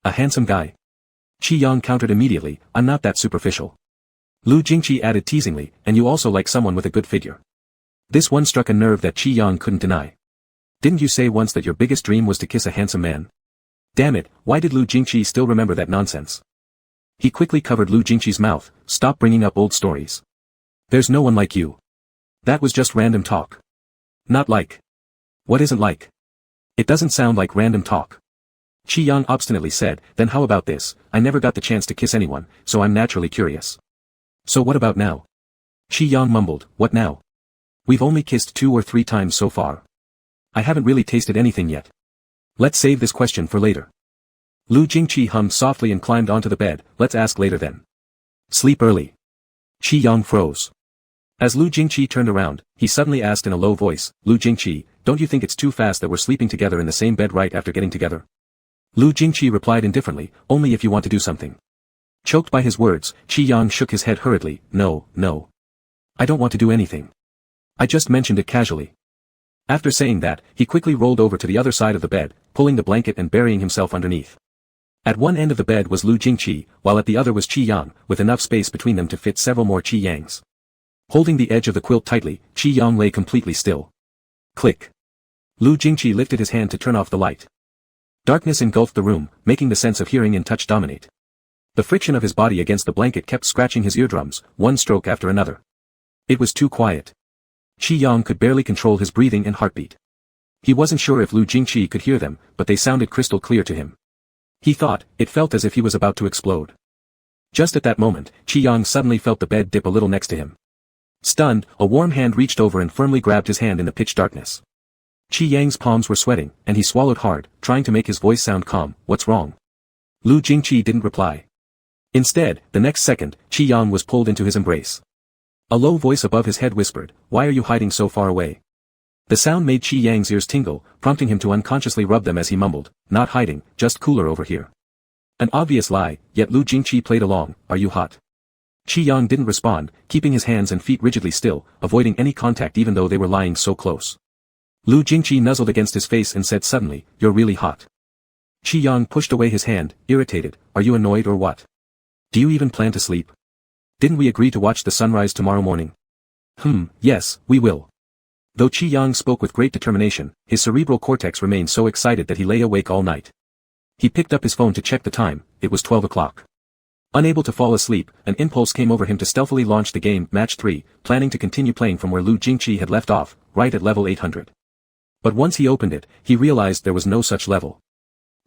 A handsome guy. Qi Yang countered immediately, I'm not that superficial. Lu Jingqi added teasingly, and you also like someone with a good figure. This one struck a nerve that Qi Yang couldn't deny. Didn't you say once that your biggest dream was to kiss a handsome man? Damn it, why did Lu Jingqi still remember that nonsense? He quickly covered Lu Jingqi's mouth, stop bringing up old stories. There's no one like you. That was just random talk. Not like. What isn't like? It doesn't sound like random talk. Qi Yang obstinately said, then how about this, I never got the chance to kiss anyone, so I'm naturally curious. So what about now? Qi Yang mumbled, what now? We've only kissed 2 or 3 times so far. I haven't really tasted anything yet. Let's save this question for later. Lu Jingqi hummed softly and climbed onto the bed, let's ask later then. Sleep early. Qi Yang froze. As Lu Jingqi turned around, he suddenly asked in a low voice, Lu Jingqi, don't you think it's too fast that we're sleeping together in the same bed right after getting together? Lu Jingqi replied indifferently, only if you want to do something. Choked by his words, Qi Yang shook his head hurriedly, no. I don't want to do anything. I just mentioned it casually. After saying that, he quickly rolled over to the other side of the bed, pulling the blanket and burying himself underneath. At one end of the bed was Lu Jingqi, while at the other was Qi Yang, with enough space between them to fit several more Qi Yangs. Holding the edge of the quilt tightly, Qi Yang lay completely still. Click. Lu Jingqi lifted his hand to turn off the light. Darkness engulfed the room, making the sense of hearing and touch dominate. The friction of his body against the blanket kept scratching his eardrums, one stroke after another. It was too quiet. Qi Yang could barely control his breathing and heartbeat. He wasn't sure if Lu Jingqi could hear them, but they sounded crystal clear to him. He thought, it felt as if he was about to explode. Just at that moment, Qi Yang suddenly felt the bed dip a little next to him. Stunned, a warm hand reached over and firmly grabbed his hand in the pitch darkness. Qi Yang's palms were sweating, and he swallowed hard, trying to make his voice sound calm, what's wrong? Lu Jingqi didn't reply. Instead, the next second, Qi Yang was pulled into his embrace. A low voice above his head whispered, why are you hiding so far away? The sound made Qi Yang's ears tingle, prompting him to unconsciously rub them as he mumbled, not hiding, just cooler over here. An obvious lie, yet Lu Jingqi played along, are you hot? Qi Yang didn't respond, keeping his hands and feet rigidly still, avoiding any contact even though they were lying so close. Lu Jingqi nuzzled against his face and said suddenly, you're really hot. Qi Yang pushed away his hand, irritated, are you annoyed or what? Do you even plan to sleep? Didn't we agree to watch the sunrise tomorrow morning? Yes, we will. Though Qi Yang spoke with great determination, his cerebral cortex remained so excited that he lay awake all night. He picked up his phone to check the time, it was 12 o'clock. Unable to fall asleep, an impulse came over him to stealthily launch the game, Match 3, planning to continue playing from where Lu Jingqi had left off, right at level 800. But once he opened it, he realized there was no such level.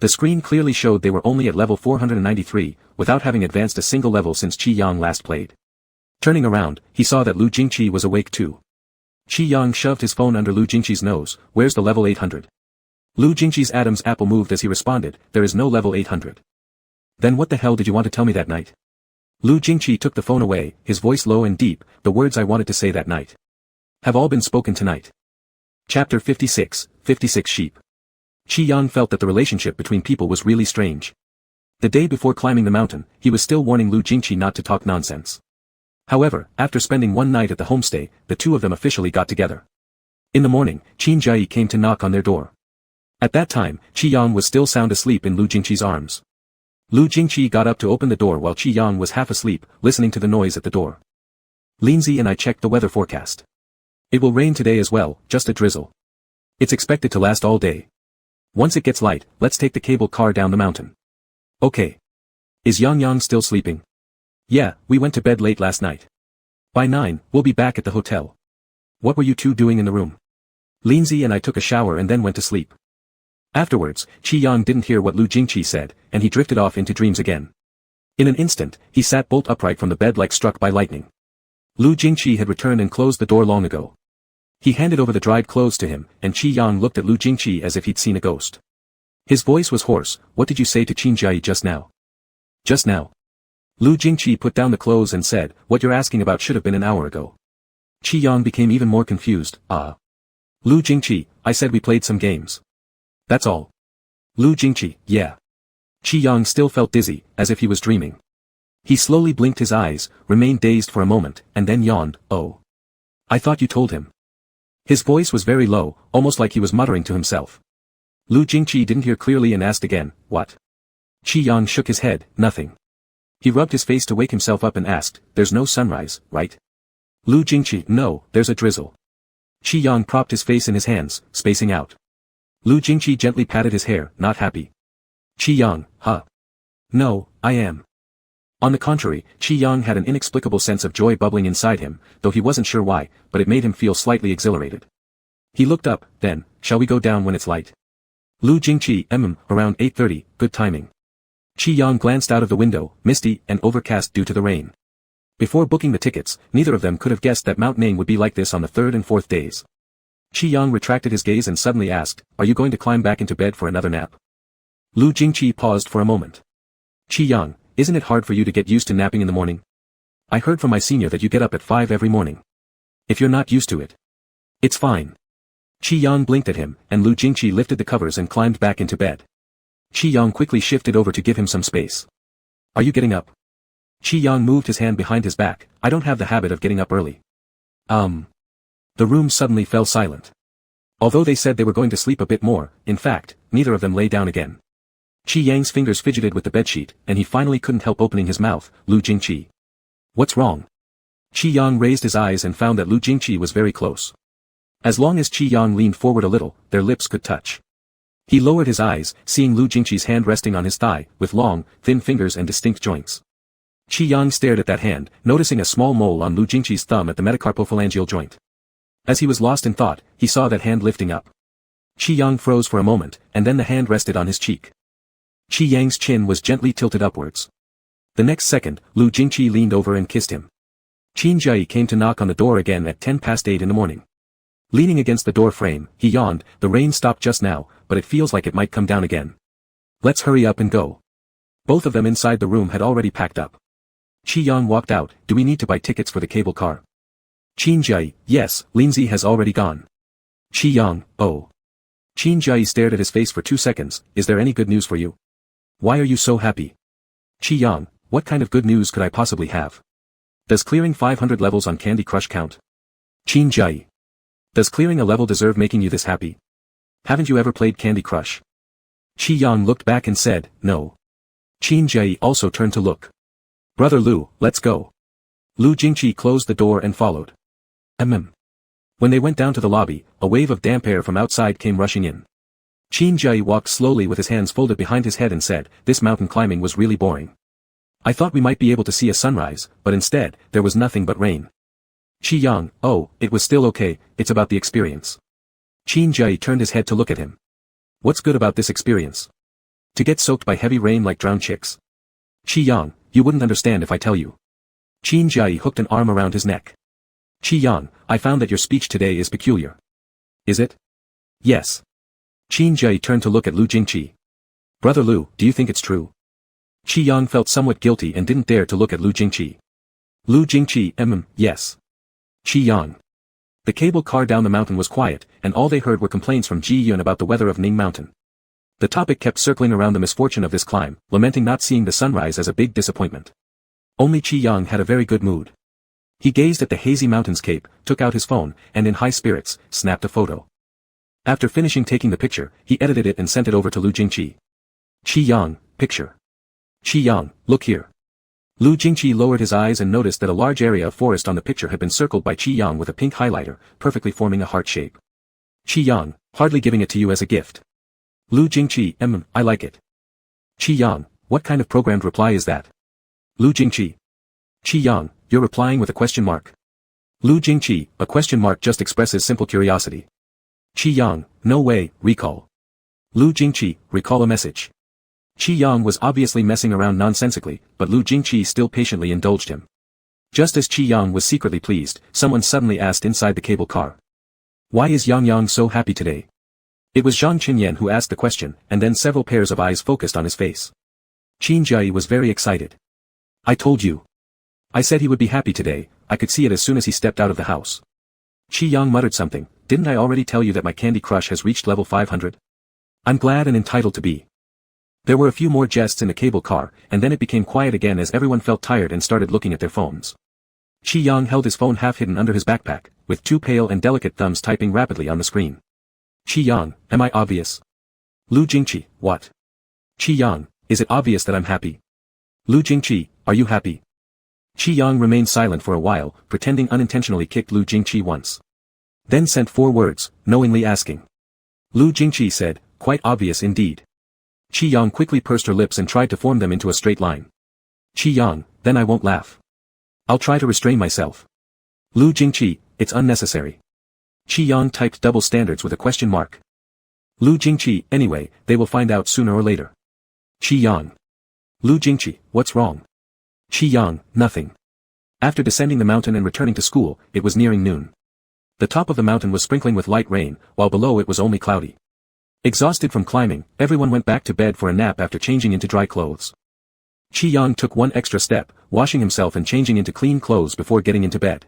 The screen clearly showed they were only at level 493, without having advanced a single level since Qi Yang last played. Turning around, he saw that Lu Jingqi was awake too. Qi Yang shoved his phone under Lu Jingqi's nose. Where's the level 800? Lu Jingqi's Adam's apple moved as he responded, there is no level 800. Then what the hell did you want to tell me that night? Lu Jingqi took the phone away, his voice low and deep, the words I wanted to say that night have all been spoken tonight. Chapter 56, 56 Sheep. Qi Yang felt that the relationship between people was really strange. The day before climbing the mountain, he was still warning Lu Jingqi not to talk nonsense. However, after spending one night at the homestay, the two of them officially got together. In the morning, Qin Jai came to knock on their door. At that time, Qi Yang was still sound asleep in Lu Jingqi's arms. Lu Jingqi got up to open the door while Qi Yang was half asleep, listening to the noise at the door. Lindsay and I checked the weather forecast. It will rain today as well, just a drizzle. It's expected to last all day. Once it gets light, let's take the cable car down the mountain. Okay. Is Yang Yang still sleeping? Yeah, we went to bed late last night. By 9, we'll be back at the hotel. What were you two doing in the room? Lindsay and I took a shower and then went to sleep. Afterwards, Qi Yang didn't hear what Lu Jingqi said, and he drifted off into dreams again. In an instant, he sat bolt upright from the bed like struck by lightning. Lu Jingqi had returned and closed the door long ago. He handed over the dried clothes to him, and Qi Yang looked at Lu Jingqi as if he'd seen a ghost. His voice was hoarse. What did you say to Qin Jai just now? Just now. Lu Jingqi put down the clothes and said, what you're asking about should have been an hour ago. Qi Yang became even more confused. Lu Jingqi, I said we played some games. That's all. Lu Jingqi, yeah. Qi Yang still felt dizzy, as if he was dreaming. He slowly blinked his eyes, remained dazed for a moment, and then yawned. Oh. I thought you told him. His voice was very low, almost like he was muttering to himself. Lu Jingqi didn't hear clearly and asked again, what? Qi Yang shook his head, nothing. He rubbed his face to wake himself up and asked, there's no sunrise, right? Lu Jingqi, no, there's a drizzle. Qi Yang propped his face in his hands, spacing out. Lu Jingqi gently patted his hair, not happy. Qi Yang, huh? No, I am. On the contrary, Qi Yang had an inexplicable sense of joy bubbling inside him, though he wasn't sure why, but it made him feel slightly exhilarated. He looked up, then, shall we go down when it's light? Lu Jingqi, around 8:30, good timing. Qi Yang glanced out of the window, misty and overcast due to the rain. Before booking the tickets, neither of them could have guessed that Mount Nang would be like this on the third and fourth days. Qi Yang retracted his gaze and suddenly asked, are you going to climb back into bed for another nap? Lu Jingqi paused for a moment. Qi Yang, isn't it hard for you to get used to napping in the morning? I heard from my senior that you get up at 5 every morning. If you're not used to it. It's fine. Qi Yang blinked at him, and Lu Jingqi lifted the covers and climbed back into bed. Qi Yang quickly shifted over to give him some space. Are you getting up? Qi Yang moved his hand behind his back. I don't have the habit of getting up early. The room suddenly fell silent. Although they said they were going to sleep a bit more, in fact, neither of them lay down again. Qi Yang's fingers fidgeted with the bedsheet, and he finally couldn't help opening his mouth. Lu Jingqi. What's wrong? Qi Yang raised his eyes and found that Lu Jingqi was very close. As long as Qi Yang leaned forward a little, their lips could touch. He lowered his eyes, seeing Lu Jingqi's hand resting on his thigh, with long, thin fingers and distinct joints. Qi Yang stared at that hand, noticing a small mole on Lu Jingqi's thumb at the metacarpophalangeal joint. As he was lost in thought, he saw that hand lifting up. Qi Yang froze for a moment, and then the hand rested on his cheek. Qi Yang's chin was gently tilted upwards. The next second, Lu Jingqi leaned over and kissed him. Qin Jai came to knock on the door again at 8:10 in the morning. Leaning against the door frame, he yawned, the rain stopped just now, but it feels like it might come down again. Let's hurry up and go. Both of them inside the room had already packed up. Qi Yang walked out. Do we need to buy tickets for the cable car? Qin Jai, yes, Lindsay has already gone. Qi Yang, oh. Qin Jai stared at his face for 2 seconds. Is there any good news for you? Why are you so happy? Qi Yang, what kind of good news could I possibly have? Does clearing 500 levels on Candy Crush count? Qin Jai. Does clearing a level deserve making you this happy? Haven't you ever played Candy Crush? Qi Yang looked back and said, no. Qin Jai also turned to look. Brother Lu, let's go. Lu Jingqi closed the door and followed. When they went down to the lobby, a wave of damp air from outside came rushing in. Qin Jai walked slowly with his hands folded behind his head and said, this mountain climbing was really boring. I thought we might be able to see a sunrise, but instead, there was nothing but rain. Qi Yang, oh, it was still okay, it's about the experience. Qin Jai turned his head to look at him. What's good about this experience? To get soaked by heavy rain like drowned chicks? Qi Yang, you wouldn't understand if I tell you. Qin Jai hooked an arm around his neck. Qi Yang, I found that your speech today is peculiar. Is it? Yes. Qin Jai turned to look at Lu Jingqi. Brother Lu, do you think it's true? Qi Yang felt somewhat guilty and didn't dare to look at Lu Jingqi. Lu Jingqi, yes. Qi Yang. The cable car down the mountain was quiet, and all they heard were complaints from Ji Yun about the weather of Ning Mountain. The topic kept circling around the misfortune of this climb, lamenting not seeing the sunrise as a big disappointment. Only Qi Yang had a very good mood. He gazed at the hazy mountain's cape, took out his phone, and in high spirits, snapped a photo. After finishing taking the picture, he edited it and sent it over to Lu Jingqi. Qi Yang, picture. Qi Yang, look here. Lu Jingqi lowered his eyes and noticed that a large area of forest on the picture had been circled by Qi Yang with a pink highlighter, perfectly forming a heart shape. Qi Yang, hardly giving it to you as a gift. Lu Jingqi, I like it. Qi Yang, what kind of programmed reply is that? Lu Jingqi. Qi Yang, you're replying with a question mark. Lu Jingqi, a question mark just expresses simple curiosity. Qi Yang, no way, recall. Lu Jingqi, recall a message. Qi Yang was obviously messing around nonsensically, but Lu Jingqi still patiently indulged him. Just as Qi Yang was secretly pleased, someone suddenly asked inside the cable car. Why is Yang so happy today? It was Zhang Qinyan who asked the question, and then several pairs of eyes focused on his face. Qin Jai was very excited. I told you. I said he would be happy today, I could see it as soon as he stepped out of the house. Qi Yang muttered something, didn't I already tell you that my Candy Crush has reached level 500? I'm glad and entitled to be. There were a few more jests in the cable car, and then it became quiet again as everyone felt tired and started looking at their phones. Qi Yang held his phone half hidden under his backpack, with two pale and delicate thumbs typing rapidly on the screen. Qi Yang, am I obvious? Lu Jingqi, what? Qi Yang, is it obvious that I'm happy? Lu Jingqi, are you happy? Qi Yang remained silent for a while, pretending unintentionally kicked Lu Jingqi once. Then sent 4 words, knowingly asking. Lu Jingqi said, quite obvious indeed. Qi Yang quickly pursed her lips and tried to form them into a straight line. Qi Yang, then I won't laugh. I'll try to restrain myself. Lu Jingqi, it's unnecessary. Qi Yang typed double standards with a question mark. Lu Jingqi, anyway, they will find out sooner or later. Qi Yang. Lu Jingqi, what's wrong? Qi Yang, nothing. After descending the mountain and returning to school, it was nearing noon. The top of the mountain was sprinkling with light rain, while below it was only cloudy. Exhausted from climbing, everyone went back to bed for a nap after changing into dry clothes. Qi Yang took one extra step, washing himself and changing into clean clothes before getting into bed.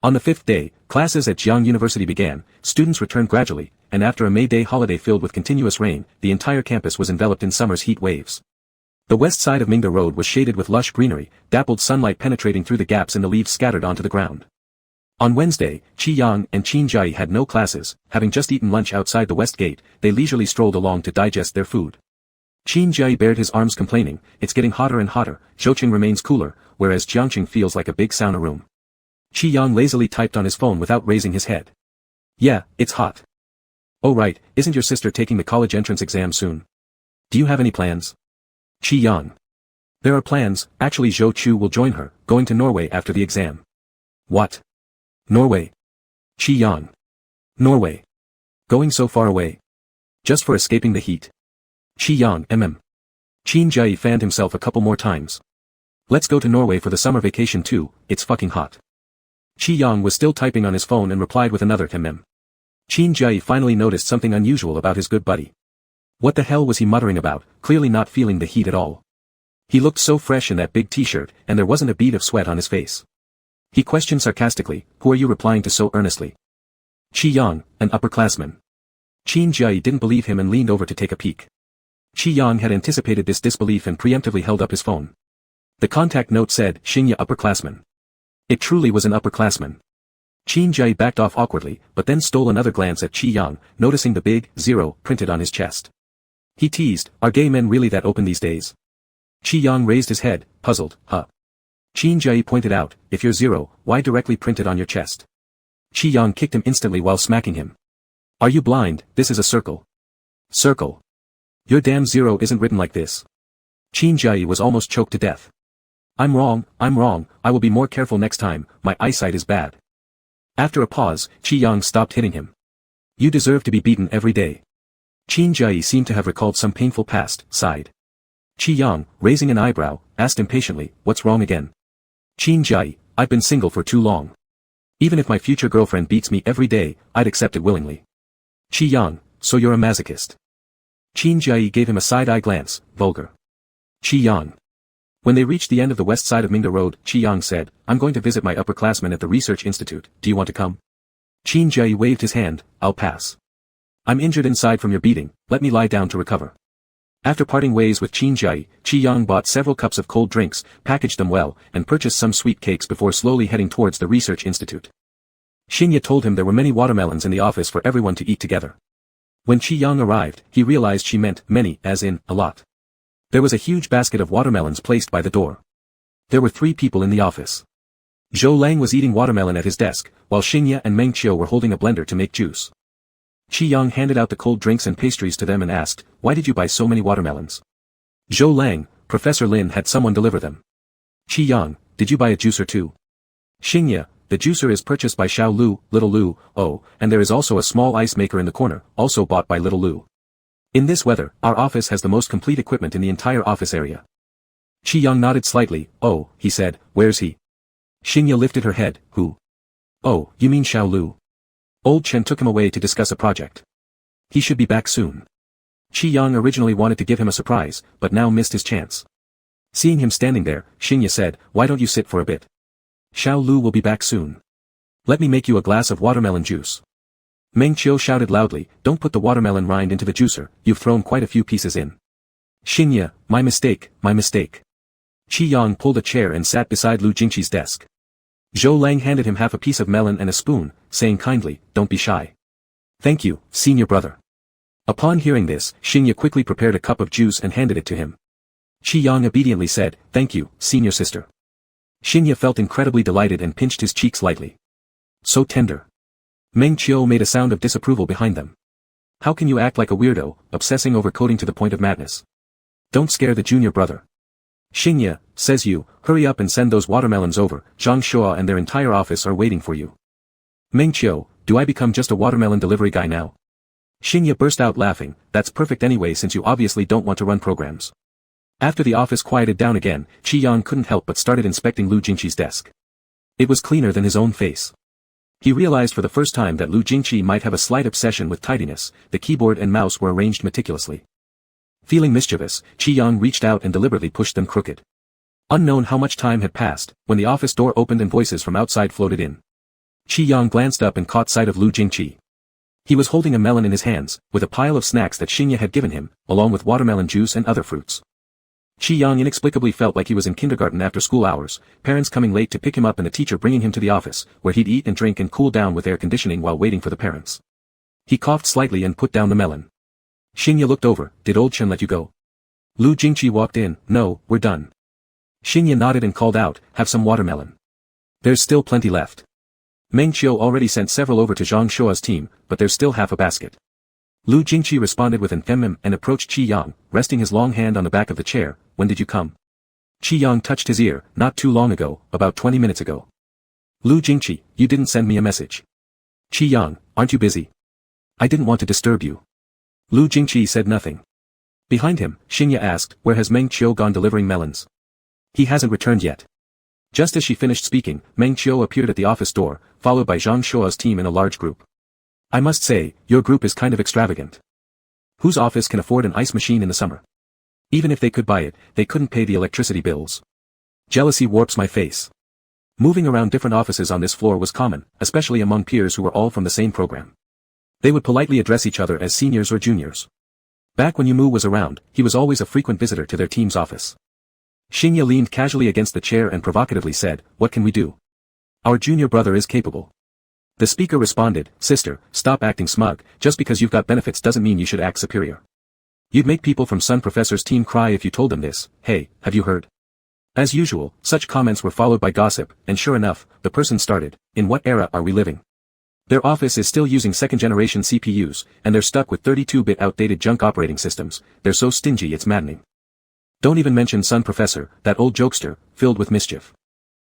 On the 5th day, classes at Jiangcheng University began, students returned gradually, and after a May Day holiday filled with continuous rain, the entire campus was enveloped in summer's heat waves. The west side of Mingda Road was shaded with lush greenery, dappled sunlight penetrating through the gaps in the leaves scattered onto the ground. On Wednesday, Qi Yang and Qin Jai had no classes, having just eaten lunch outside the west gate, they leisurely strolled along to digest their food. Qin Jai bared his arms complaining, it's getting hotter and hotter, Zhoucheng remains cooler, whereas Jiangcheng feels like a big sauna room. Qi Yang lazily typed on his phone without raising his head. Yeah, it's hot. Oh right, isn't your sister taking the college entrance exam soon? Do you have any plans? Qi Yang. There are plans, actually Zhou Chu will join her, going to Norway after the exam. What? Norway? Qi Yang. Norway. Going so far away? Just for escaping the heat. Qi Yang, Qin Jai fanned himself a couple more times. Let's go to Norway for the summer vacation too, it's fucking hot. Qi Yang was still typing on his phone and replied with another Qin Jai finally noticed something unusual about his good buddy. What the hell was he muttering about, clearly not feeling the heat at all. He looked so fresh in that big t-shirt, and there wasn't a bead of sweat on his face. He questioned sarcastically, who are you replying to so earnestly? Qi Yang, an upperclassman. Qin Jai didn't believe him and leaned over to take a peek. Qi Yang had anticipated this disbelief and preemptively held up his phone. The contact note said, Xingya upperclassman. It truly was an upperclassman. Qin Jai backed off awkwardly, but then stole another glance at Qi Yang, noticing the big 0 printed on his chest. He teased, are gay men really that open these days? Qi Yang raised his head, puzzled, huh? Qin Jai pointed out, if you're 0, why directly print it on your chest? Qi Yang kicked him instantly while smacking him. Are you blind, this is a circle. Circle. Your damn 0 isn't written like this. Qin Jai was almost choked to death. I'm wrong, I will be more careful next time, my eyesight is bad. After a pause, Qi Yang stopped hitting him. You deserve to be beaten every day. Qin Jie seemed to have recalled some painful past, sighed. Qi Yang, raising an eyebrow, asked impatiently, what's wrong again? Qin Jie, I've been single for too long. Even if my future girlfriend beats me every day, I'd accept it willingly. Qi Yang, so you're a masochist. Qin Jie gave him a side-eye glance, vulgar. Qi Yang. When they reached the end of the west side of Mingda Road, Qi Yang said, I'm going to visit my upperclassmen at the research institute, do you want to come? Qin Jie waved his hand, I'll pass. I'm injured inside from your beating, let me lie down to recover. After parting ways with Qin Jie, Qi Yang bought several cups of cold drinks, packaged them well, and purchased some sweet cakes before slowly heading towards the research institute. Xingye told him there were many watermelons in the office for everyone to eat together. When Qi Yang arrived, he realized she meant many, as in, a lot. There was a huge basket of watermelons placed by the door. There were 3 people in the office. Zhou Lang was eating watermelon at his desk, while Xingye and Meng Qiu were holding a blender to make juice. Qi Yang handed out the cold drinks and pastries to them and asked, why did you buy so many watermelons? Zhou Lang, Professor Lin had someone deliver them. Qi Yang, did you buy a juicer too? Xingye, the juicer is purchased by Xiao Lu, Little Lu, oh, and there is also a small ice maker in the corner, also bought by Little Lu. In this weather, our office has the most complete equipment in the entire office area. Qi Yang nodded slightly, oh, he said, where's he? Xingye lifted her head, who? Oh, you mean Xiao Lu. Old Chen took him away to discuss a project. He should be back soon. Qi Yang originally wanted to give him a surprise, but now missed his chance. Seeing him standing there, Xingye said, why don't you sit for a bit? Xiao Lu will be back soon. Let me make you a glass of watermelon juice. Meng Qiu shouted loudly, don't put the watermelon rind into the juicer, you've thrown quite a few pieces in. Xingye, my mistake, my mistake. Qi Yang pulled a chair and sat beside Lu Jingqi's desk. Zhou Lang handed him half a piece of melon and a spoon, saying kindly, don't be shy. Thank you, senior brother. Upon hearing this, Xingye quickly prepared a cup of juice and handed it to him. Qi Yang obediently said, thank you, senior sister. Xingye felt incredibly delighted and pinched his cheeks lightly. So tender. Meng Qiu made a sound of disapproval behind them. How can you act like a weirdo, obsessing over coding to the point of madness? Don't scare the junior brother. Xingye, says you, hurry up and send those watermelons over, Zhang Shua and their entire office are waiting for you. Meng Qiu, do I become just a watermelon delivery guy now? Xingye burst out laughing, that's perfect anyway since you obviously don't want to run programs. After the office quieted down again, Qi Yang couldn't help but started inspecting Lu Jingqi's desk. It was cleaner than his own face. He realized for the first time that Lu Jingqi might have a slight obsession with tidiness, the keyboard and mouse were arranged meticulously. Feeling mischievous, Qi Yang reached out and deliberately pushed them crooked. Unknown how much time had passed, when the office door opened and voices from outside floated in. Qi Yang glanced up and caught sight of Lu Jingqi. He was holding a melon in his hands, with a pile of snacks that Xingye had given him, along with watermelon juice and other fruits. Qi Yang inexplicably felt like he was in kindergarten after school hours, parents coming late to pick him up and the teacher bringing him to the office, where he'd eat and drink and cool down with air conditioning while waiting for the parents. He coughed slightly and put down the melon. Xingye looked over, did old Chen let you go? Lu Jingqi walked in, no, we're done. Xingye nodded and called out, have some watermelon. There's still plenty left. Meng Qiu already sent several over to Zhang Shua's team, but there's still half a basket. Lu Jingqi responded with an and approached Qi Yang, resting his long hand on the back of the chair, when did you come? Qi Yang touched his ear, not too long ago, about 20 minutes ago. Lu Jingqi, you didn't send me a message. Qi Yang, aren't you busy? I didn't want to disturb you. Lu Jingqi said nothing. Behind him, Xingye asked, where has Meng Qiu gone delivering melons? He hasn't returned yet. Just as she finished speaking, Meng Qiu appeared at the office door, followed by Zhang Shua's team in a large group. I must say, your group is kind of extravagant. Whose office can afford an ice machine in the summer? Even if they could buy it, they couldn't pay the electricity bills. Jealousy warps my face. Moving around different offices on this floor was common, especially among peers who were all from the same program. They would politely address each other as seniors or juniors. Back when Yumu was around, he was always a frequent visitor to their team's office. Xingye leaned casually against the chair and provocatively said, what can we do? Our junior brother is capable. The speaker responded, sister, stop acting smug, just because you've got benefits doesn't mean you should act superior. You'd make people from Sun Professor's team cry if you told them this, hey, have you heard? As usual, such comments were followed by gossip, and sure enough, the person started, in what era are we living? Their office is still using second-generation CPUs, and they're stuck with 32-bit outdated junk operating systems, they're so stingy it's maddening. Don't even mention Sun Professor, that old jokester, filled with mischief.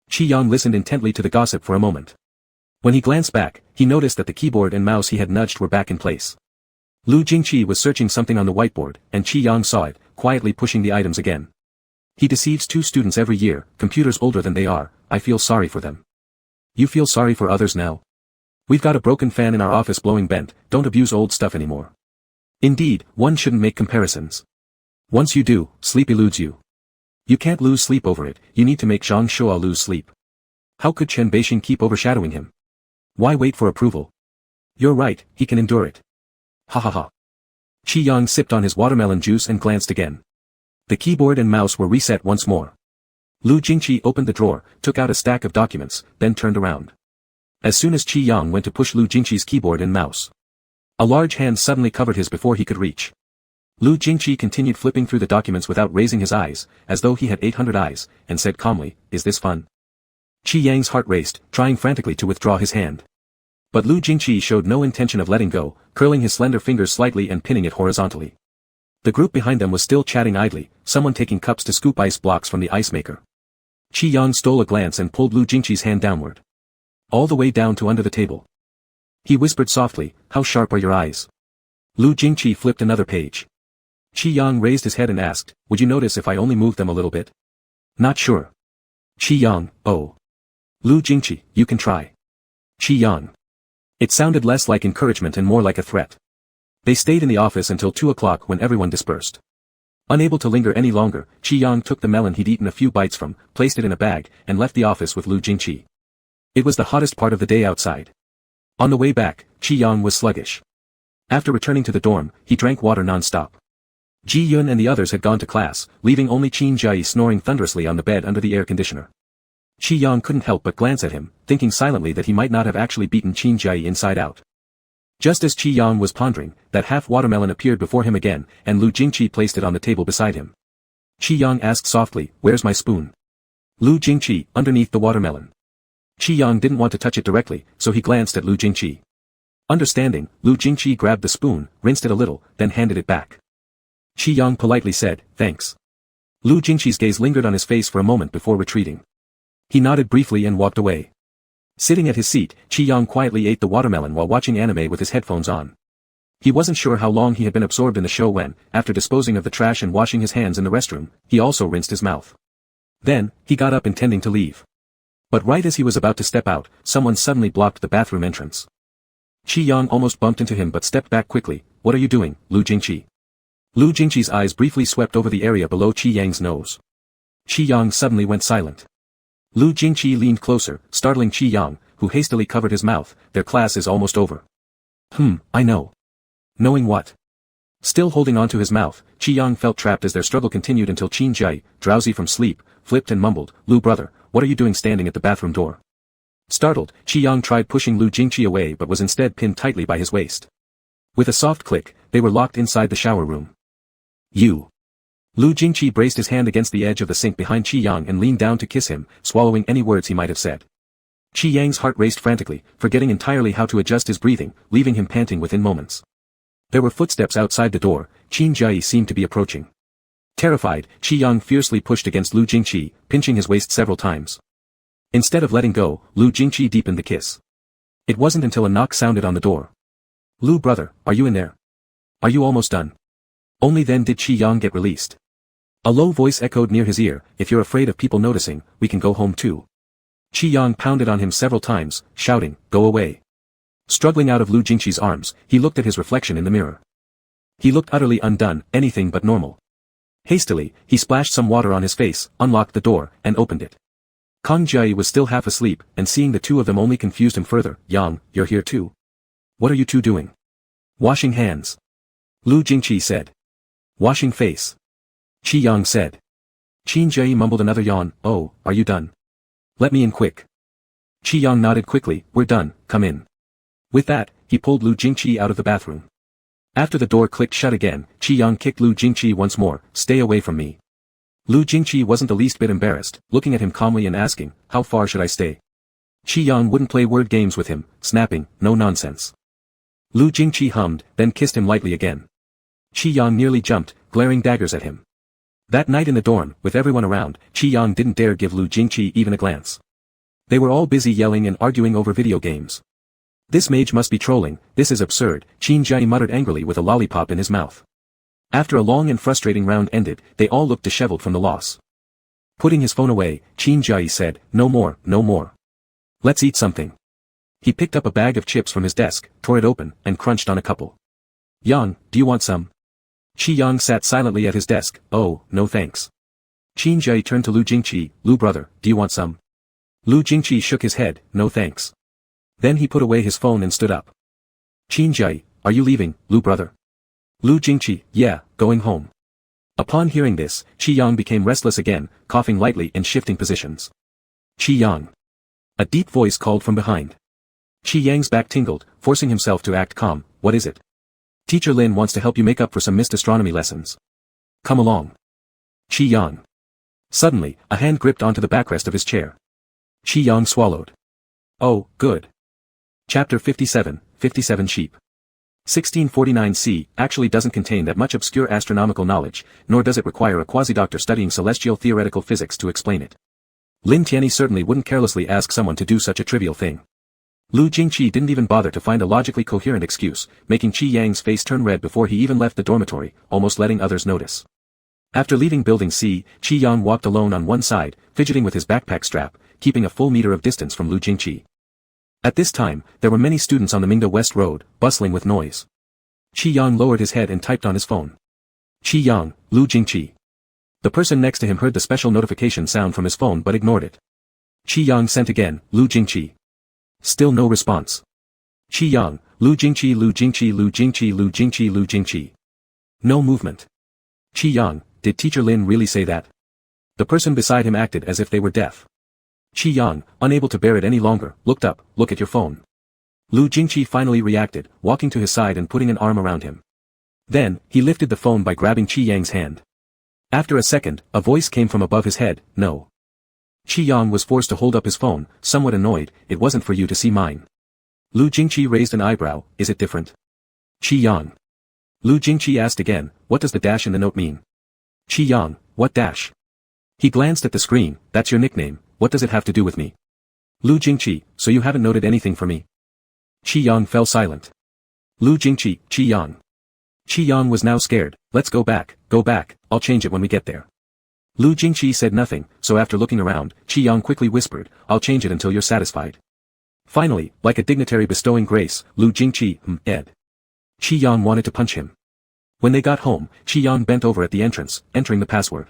Qi Yang listened intently to the gossip for a moment. When he glanced back, he noticed that the keyboard and mouse he had nudged were back in place. Lu Jingqi was searching something on the whiteboard, and Qi Yang saw it, quietly pushing the items again. He deceives 2 students every year, computers older than they are, I feel sorry for them. You feel sorry for others now? We've got a broken fan in our office blowing bent, don't abuse old stuff anymore. Indeed, one shouldn't make comparisons. Once you do, sleep eludes you. You can't lose sleep over it, you need to make Zhang Shuo lose sleep. How could Chen Beixing keep overshadowing him? Why wait for approval? You're right, he can endure it. Ha ha ha. Qi Yang sipped on his watermelon juice and glanced again. The keyboard and mouse were reset once more. Lu Jingqi opened the drawer, took out a stack of documents, then turned around. As soon as Qi Yang went to push Lu Jingqi's keyboard and mouse, a large hand suddenly covered his before he could reach. Lu Jingqi continued flipping through the documents without raising his eyes, as though he had 800 eyes, and said calmly, "Is this fun?" Qi Yang's heart raced, trying frantically to withdraw his hand. But Lu Jingqi showed no intention of letting go, curling his slender fingers slightly and pinning it horizontally. The group behind them was still chatting idly, someone taking cups to scoop ice blocks from the ice maker. Qi Yang stole a glance and pulled Lu Jingqi's hand downward. All the way down to under the table. He whispered softly, "How sharp are your eyes?" Lu Jingqi flipped another page. Qi Yang raised his head and asked, "Would you notice if I only moved them a little bit?" "Not sure." Qi Yang, "Oh. Lu Jingqi, you can try." Qi Yang. It sounded less like encouragement and more like a threat. They stayed in the office until 2 o'clock when everyone dispersed. Unable to linger any longer, Qi Yang took the melon he'd eaten a few bites from, placed it in a bag, and left the office with Lu Jingqi. It was the hottest part of the day outside. On the way back, Qi Yang was sluggish. After returning to the dorm, he drank water non-stop. Ji Yun and the others had gone to class, leaving only Qin Jai snoring thunderously on the bed under the air conditioner. Qi Yang couldn't help but glance at him, thinking silently that he might not have actually beaten Qin Jai inside out. Just as Qi Yang was pondering, that half-watermelon appeared before him again, and Lu Jingqi placed it on the table beside him. Qi Yang asked softly, "Where's my spoon?" Lu Jingqi, underneath the watermelon. Qi Yang didn't want to touch it directly, so he glanced at Lu Jingqi. Understanding, Lu Jingqi grabbed the spoon, rinsed it a little, then handed it back. Qi Yang politely said, "Thanks." Lu Jingqi's gaze lingered on his face for a moment before retreating. He nodded briefly and walked away. Sitting at his seat, Qi Yang quietly ate the watermelon while watching anime with his headphones on. He wasn't sure how long he had been absorbed in the show when, after disposing of the trash and washing his hands in the restroom, he also rinsed his mouth. Then, he got up intending to leave. But right as he was about to step out, someone suddenly blocked the bathroom entrance. Qi Yang almost bumped into him but stepped back quickly. "What are you doing, Lu Jingqi?" Lu Jingqi's eyes briefly swept over the area below Qi Yang's nose. Qi Yang suddenly went silent. Lu Jingqi leaned closer, startling Qi Yang, who hastily covered his mouth. "Their class is almost over." I know." "Knowing what?" Still holding on to his mouth, Qi Yang felt trapped as their struggle continued until Qin Jai, drowsy from sleep, flipped and mumbled, "Lu brother, what are you doing standing at the bathroom door?" Startled, Qi Yang tried pushing Lu Jingqi away but was instead pinned tightly by his waist. With a soft click, they were locked inside the shower room. "You." Lu Jingqi braced his hand against the edge of the sink behind Qi Yang and leaned down to kiss him, swallowing any words he might have said. Qi Yang's heart raced frantically, forgetting entirely how to adjust his breathing, leaving him panting within moments. There were footsteps outside the door. Qin Jai seemed to be approaching. Terrified, Qi Yang fiercely pushed against Lu Jingqi, pinching his waist several times. Instead of letting go, Lu Jingqi deepened the kiss. It wasn't until a knock sounded on the door. "Lu brother, are you in there? Are you almost done?" Only then did Qi Yang get released. A low voice echoed near his ear, "If you're afraid of people noticing, we can go home too." Qi Yang pounded on him several times, shouting, "Go away." Struggling out of Lu Jingqi's arms, he looked at his reflection in the mirror. He looked utterly undone, anything but normal. Hastily, he splashed some water on his face, unlocked the door, and opened it. Kang Jai was still half asleep, and seeing the two of them only confused him further. "Yang, you're here too? What are you two doing?" "Washing hands." Lu Jingqi said. "Washing face." Qi Yang said. Qin Jai mumbled another yawn. "Oh, are you done? Let me in quick." Qi Yang nodded quickly. "We're done, come in." With that, he pulled Lu Jingqi out of the bathroom. After the door clicked shut again, Qi Yang kicked Lu Jingqi once more. "Stay away from me." Lu Jingqi wasn't the least bit embarrassed, looking at him calmly and asking, "How far should I stay?" Qi Yang wouldn't play word games with him, snapping, "No nonsense." Lu Jingqi hummed, then kissed him lightly again. Qi Yang nearly jumped, glaring daggers at him. That night in the dorm, with everyone around, Qi Yang didn't dare give Lu Jingqi even a glance. They were all busy yelling and arguing over video games. This mage must be trolling, this is absurd, Qin Jai muttered angrily with a lollipop in his mouth. After a long and frustrating round ended, they all looked disheveled from the loss. Putting his phone away, Qin Jai said, no more, no more. Let's eat something. He picked up a bag of chips from his desk, tore it open, and crunched on a couple. Yang, do you want some? Qi Yang sat silently at his desk, oh, no thanks. Qin Jai turned to Lu Jingqi, Lu brother, do you want some? Lu Jingqi shook his head, no thanks. Then he put away his phone and stood up. Qin Jai, are you leaving, Lu brother? Lu Jingqi, yeah, going home. Upon hearing this, Qi Yang became restless again, coughing lightly and shifting positions. Qi Yang. A deep voice called from behind. Qi Yang's back tingled, forcing himself to act calm, what is it? Teacher Lin wants to help you make up for some missed astronomy lessons. Come along. Qi Yang. Suddenly, a hand gripped onto the backrest of his chair. Qi Yang swallowed. Oh, good. Chapter 57, 57 Sheep. 1649c actually doesn't contain that much obscure astronomical knowledge, nor does it require a quasi-doctor studying celestial theoretical physics to explain it. Lin Tianyi certainly wouldn't carelessly ask someone to do such a trivial thing. Lu Jingqi didn't even bother to find a logically coherent excuse, making Qi Yang's face turn red before he even left the dormitory, almost letting others notice. After leaving Building C, Qi Yang walked alone on one side, fidgeting with his backpack strap, keeping a full meter of distance from Lu Jingqi. At this time, there were many students on the Mingda West Road, bustling with noise. Qi Yang lowered his head and typed on his phone. Qi Yang, Lu Jingqi. The person next to him heard the special notification sound from his phone but ignored it. Qi Yang sent again, Lu Jingqi. Still no response. Qi Yang, Lu Jingqi, Lu Jingqi, Lu Jingqi, Lu Jingqi, Lu Jingqi. No movement. Qi Yang, did Teacher Lin really say that? The person beside him acted as if they were deaf. Qi Yang, unable to bear it any longer, looked up, look at your phone. Lu Jingqi finally reacted, walking to his side and putting an arm around him. Then, he lifted the phone by grabbing Qi Yang's hand. After a second, a voice came from above his head, no. Qi Yang was forced to hold up his phone, somewhat annoyed, it wasn't for you to see mine. Lu Jingqi raised an eyebrow, is it different? Qi Yang. Lu Jingqi asked again, what does the dash in the note mean? Qi Yang, what dash? He glanced at the screen, that's your nickname, what does it have to do with me? Lu Jingqi, so you haven't noted anything for me? Qi Yang fell silent. Lu Jingqi, Qi Yang. Qi Yang was now scared, let's go back, I'll change it when we get there. Lu Jingqi said nothing, so after looking around, Qi Yang quickly whispered, I'll change it until you're satisfied. Finally, like a dignitary bestowing grace, Lu Jingqi, Ed. Qi Yang wanted to punch him. When they got home, Qi Yang bent over at the entrance, entering the password.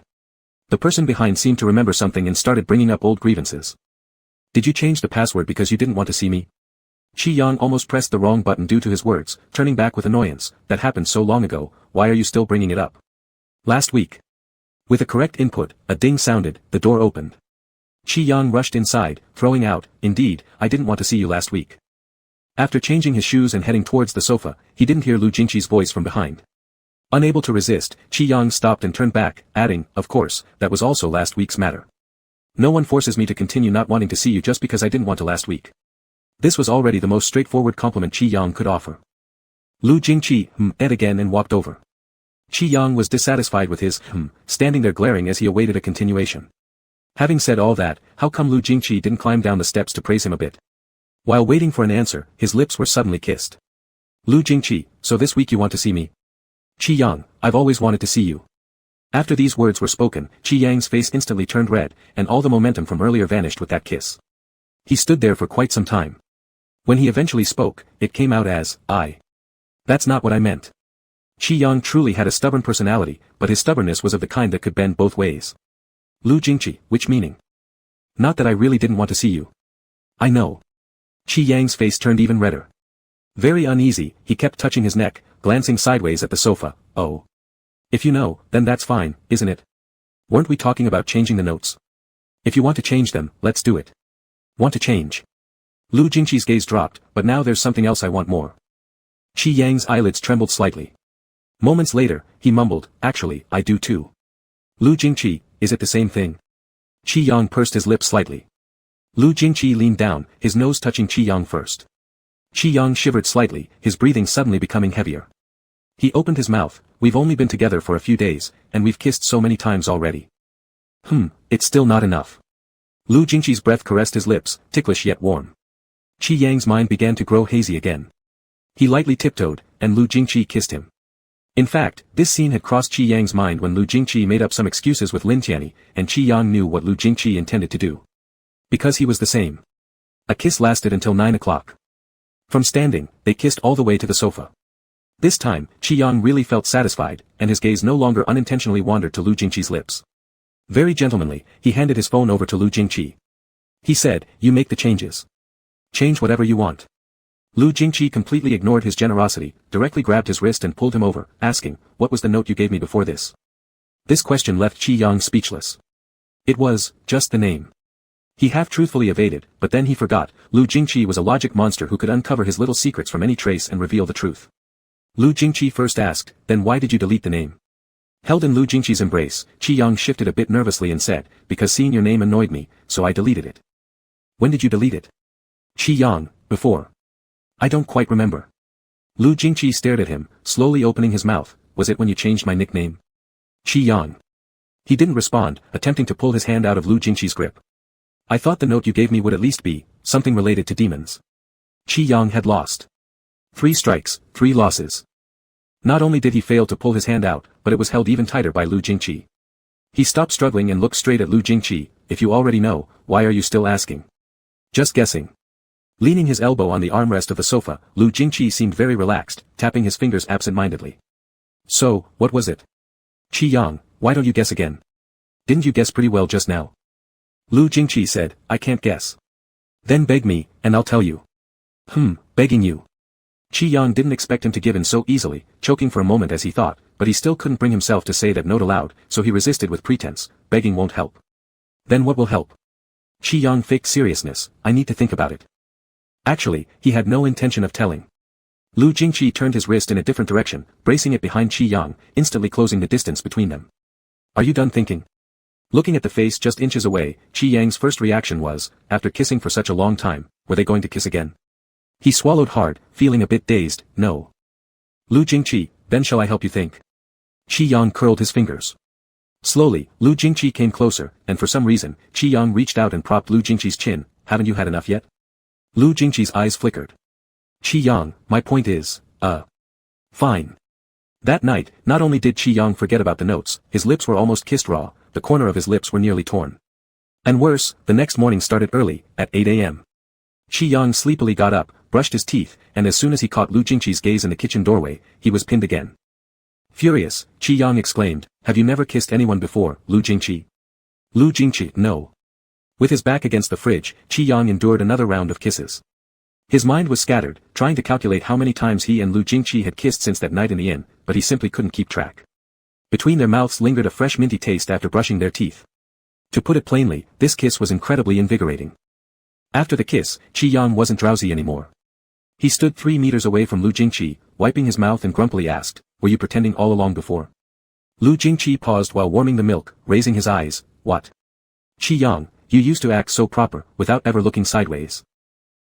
The person behind seemed to remember something and started bringing up old grievances. Did you change the password because you didn't want to see me? Qi Yang almost pressed the wrong button due to his words, turning back with annoyance, that happened so long ago, why are you still bringing it up? Last week. With a correct input, a ding sounded, the door opened. Qi Yang rushed inside, throwing out, indeed, I didn't want to see you last week. After changing his shoes and heading towards the sofa, he didn't hear Lu Jingqi's voice from behind. Unable to resist, Qi Yang stopped and turned back, adding, of course, that was also last week's matter. No one forces me to continue not wanting to see you just because I didn't want to last week. This was already the most straightforward compliment Qi Yang could offer. Lu Jingqi, ed again and walked over. Qi Yang was dissatisfied with his, standing there glaring as he awaited a continuation. Having said all that, how come Lu Jingqi didn't climb down the steps to praise him a bit? While waiting for an answer, his lips were suddenly kissed. Lu Jingqi, so this week you want to see me? Qi Yang, I've always wanted to see you. After these words were spoken, Qi Yang's face instantly turned red, and all the momentum from earlier vanished with that kiss. He stood there for quite some time. When he eventually spoke, it came out as, That's not what I meant. Qi Yang truly had a stubborn personality, but his stubbornness was of the kind that could bend both ways. Lu Jingqi, which meaning? Not that I really didn't want to see you. I know. Qi Yang's face turned even redder. Very uneasy, he kept touching his neck, glancing sideways at the sofa, oh. If you know, then that's fine, isn't it? Weren't we talking about changing the notes? If you want to change them, let's do it. Want to change? Lu Jingqi's gaze dropped, but now there's something else I want more. Qi Yang's eyelids trembled slightly. Moments later, he mumbled, actually, I do too. Lu Jingqi, is it the same thing? Qi Yang pursed his lips slightly. Lu Jingqi leaned down, his nose touching Qi Yang first. Qi Yang shivered slightly, his breathing suddenly becoming heavier. He opened his mouth, we've only been together for a few days, and we've kissed so many times already. It's still not enough. Lu Jingqi's breath caressed his lips, ticklish yet warm. Qi Yang's mind began to grow hazy again. He lightly tiptoed, and Lu Jingqi kissed him. In fact, this scene had crossed Qi Yang's mind when Lu Jingqi made up some excuses with Lin Tianyi, and Qi Yang knew what Lu Jingqi intended to do. Because he was the same. A kiss lasted until 9 o'clock. From standing, they kissed all the way to the sofa. This time, Qi Yang really felt satisfied, and his gaze no longer unintentionally wandered to Lu Jingqi's lips. Very gentlemanly, he handed his phone over to Lu Jingqi. He said, "You make the changes. Change whatever you want." Lu Jingqi completely ignored his generosity, directly grabbed his wrist and pulled him over, asking, "What was the note you gave me before this?" This question left Qi Yang speechless. It was, just the name. He half-truthfully evaded, but then he forgot, Lu Jingqi was a logic monster who could uncover his little secrets from any trace and reveal the truth. Lu Jingqi first asked, "Then why did you delete the name?" Held in Lu Jingqi's embrace, Qi Yang shifted a bit nervously and said, "Because seeing your name annoyed me, so I deleted it." "When did you delete it?" Qi Yang, "Before. I don't quite remember." Lu Jingqi stared at him, slowly opening his mouth. "Was it when you changed my nickname?" Qi Yang. He didn't respond, attempting to pull his hand out of Lu Jingqi's grip. "I thought the note you gave me would at least be something related to demons." Qi Yang had lost 3 strikes, 3 losses. Not only did he fail to pull his hand out, but it was held even tighter by Lu Jingqi. He stopped struggling and looked straight at Lu Jingqi. "If you already know, why are you still asking?" "Just guessing." Leaning his elbow on the armrest of the sofa, Lu Jingqi seemed very relaxed, tapping his fingers absent-mindedly. "So, what was it?" "Qi Yang, why don't you guess again? Didn't you guess pretty well just now?" Lu Jingqi said, "I can't guess." "Then beg me, and I'll tell you." Begging you." Qi Yang didn't expect him to give in so easily, choking for a moment as he thought, but he still couldn't bring himself to say that note aloud, so he resisted with pretense. "Begging won't help." "Then what will help?" Qi Yang faked seriousness. "I need to think about it." Actually, he had no intention of telling. Lu Jingqi turned his wrist in a different direction, bracing it behind Qi Yang, instantly closing the distance between them. "Are you done thinking?" Looking at the face just inches away, Qi Yang's first reaction was, after kissing for such a long time, were they going to kiss again? He swallowed hard, feeling a bit dazed. "No." "Lu Jingqi, then shall I help you think?" Qi Yang curled his fingers. Slowly, Lu Jingqi came closer, and for some reason, Qi Yang reached out and propped Lu Jingqi's chin. "Haven't you had enough yet?" Lu Jingqi's eyes flickered. "Qi Yang, my point is, fine." That night, not only did Qi Yang forget about the notes, his lips were almost kissed raw, the corner of his lips were nearly torn. And worse, the next morning started early, at 8 a.m. Qi Yang sleepily got up, brushed his teeth, and as soon as he caught Lu Jingqi's gaze in the kitchen doorway, he was pinned again. Furious, Qi Yang exclaimed, "Have you never kissed anyone before, Lu Jingqi?" Lu Jingqi, "No." With his back against the fridge, Qi Yang endured another round of kisses. His mind was scattered, trying to calculate how many times he and Lu Jingqi had kissed since that night in the inn, but he simply couldn't keep track. Between their mouths lingered a fresh minty taste after brushing their teeth. To put it plainly, this kiss was incredibly invigorating. After the kiss, Qi Yang wasn't drowsy anymore. He stood 3 meters away from Lu Jingqi, wiping his mouth and grumpily asked, "Were you pretending all along before?" Lu Jingqi paused while warming the milk, raising his eyes. "What?" "Qi Yang, you used to act so proper, without ever looking sideways.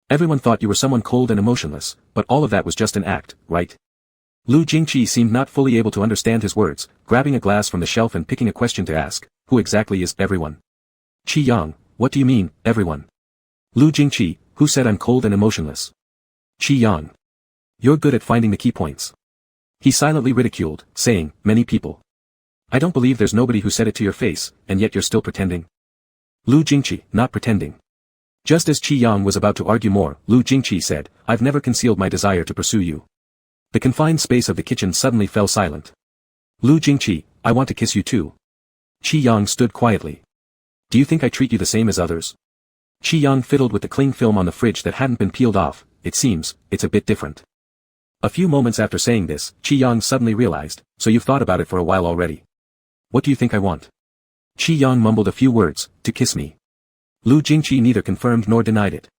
Everyone thought you were someone cold and emotionless, but all of that was just an act, right?" Lu Jingqi seemed not fully able to understand his words, grabbing a glass from the shelf and picking a question to ask. "Who exactly is everyone?" "Qi Yang, what do you mean, everyone?" Lu Jingqi, "Who said I'm cold and emotionless?" Qi Yang. "You're good at finding the key points." He silently ridiculed, saying, "Many people. I don't believe there's nobody who said it to your face, and yet you're still pretending." Lu Jingqi, "Not pretending." Just as Qi Yang was about to argue more, Lu Jingqi said, "I've never concealed my desire to pursue you." The confined space of the kitchen suddenly fell silent. "Lu Jingqi, I want to kiss you too." Qi Yang stood quietly. "Do you think I treat you the same as others?" Qi Yang fiddled with the cling film on the fridge that hadn't been peeled off. "It seems, it's a bit different." A few moments after saying this, Qi Yang suddenly realized, "So you've thought about it for a while already. What do you think I want?" Qi Yang mumbled a few words. "To kiss me." Lu Jingqi neither confirmed nor denied it.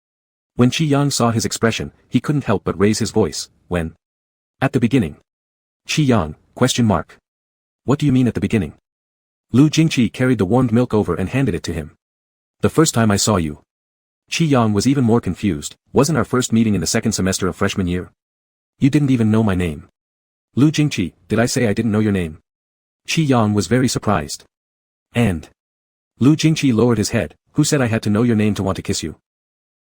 When Qi Yang saw his expression, he couldn't help but raise his voice. "When?" "At the beginning." Qi Yang, question mark. "What do you mean at the beginning?" Lu Jingqi carried the warmed milk over and handed it to him. "The first time I saw you." Qi Yang was even more confused. "Wasn't our first meeting in the second semester of freshman year? You didn't even know my name." Lu Jingqi, "Did I say I didn't know your name?" Qi Yang was very surprised. "And?" Lu Jingqi lowered his head. Who said I had to know your name to want to kiss you?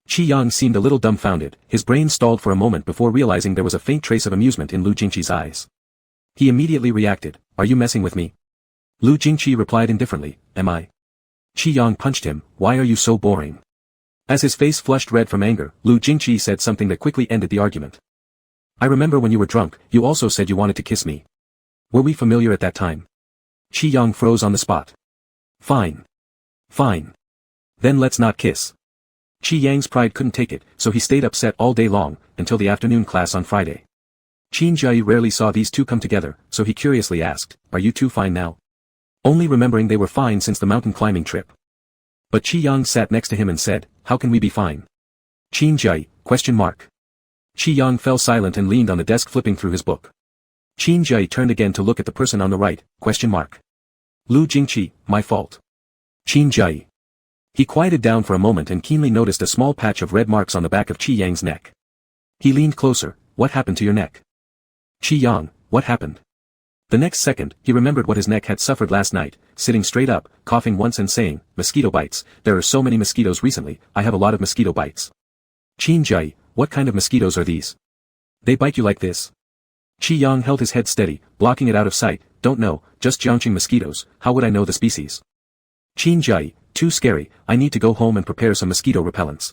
Qi Yang seemed a little dumbfounded, his brain stalled for a moment before realizing there was a faint trace of amusement in Lu Jingqi's eyes. He immediately reacted, are you messing with me? Lu Jingqi replied indifferently, am I? Qi Yang punched him, why are you so boring? As his face flushed red from anger, Lu Jingqi said something that quickly ended the argument. I remember when you were drunk, you also said you wanted to kiss me. Were we familiar at that time? Qi Yang froze on the spot. Fine. Fine. Then let's not kiss. Qi Yang's pride couldn't take it, so he stayed upset all day long, until the afternoon class on Friday. Qin Jia rarely saw these two come together, so he curiously asked, are you two fine now? Only remembering they were fine since the mountain climbing trip. But Qi Yang sat next to him and said, how can we be fine? Qin Jia, ? Qi Yang fell silent and leaned on the desk flipping through his book. Qin Jia turned again to look at the person on the right, ? Lu Jingqi, my fault. Qin Jia. He quieted down for a moment and keenly noticed a small patch of red marks on the back of Qi Yang's neck. He leaned closer, what happened to your neck? Qi Yang, what happened? The next second, he remembered what his neck had suffered last night, sitting straight up, coughing once and saying, mosquito bites, there are so many mosquitoes recently, I have a lot of mosquito bites. Qin Jia, what kind of mosquitoes are these? They bite you like this? Qi Yang held his head steady, blocking it out of sight, don't know, just Jiangcheng mosquitoes, how would I know the species? Qin Jia, too scary, I need to go home and prepare some mosquito repellents.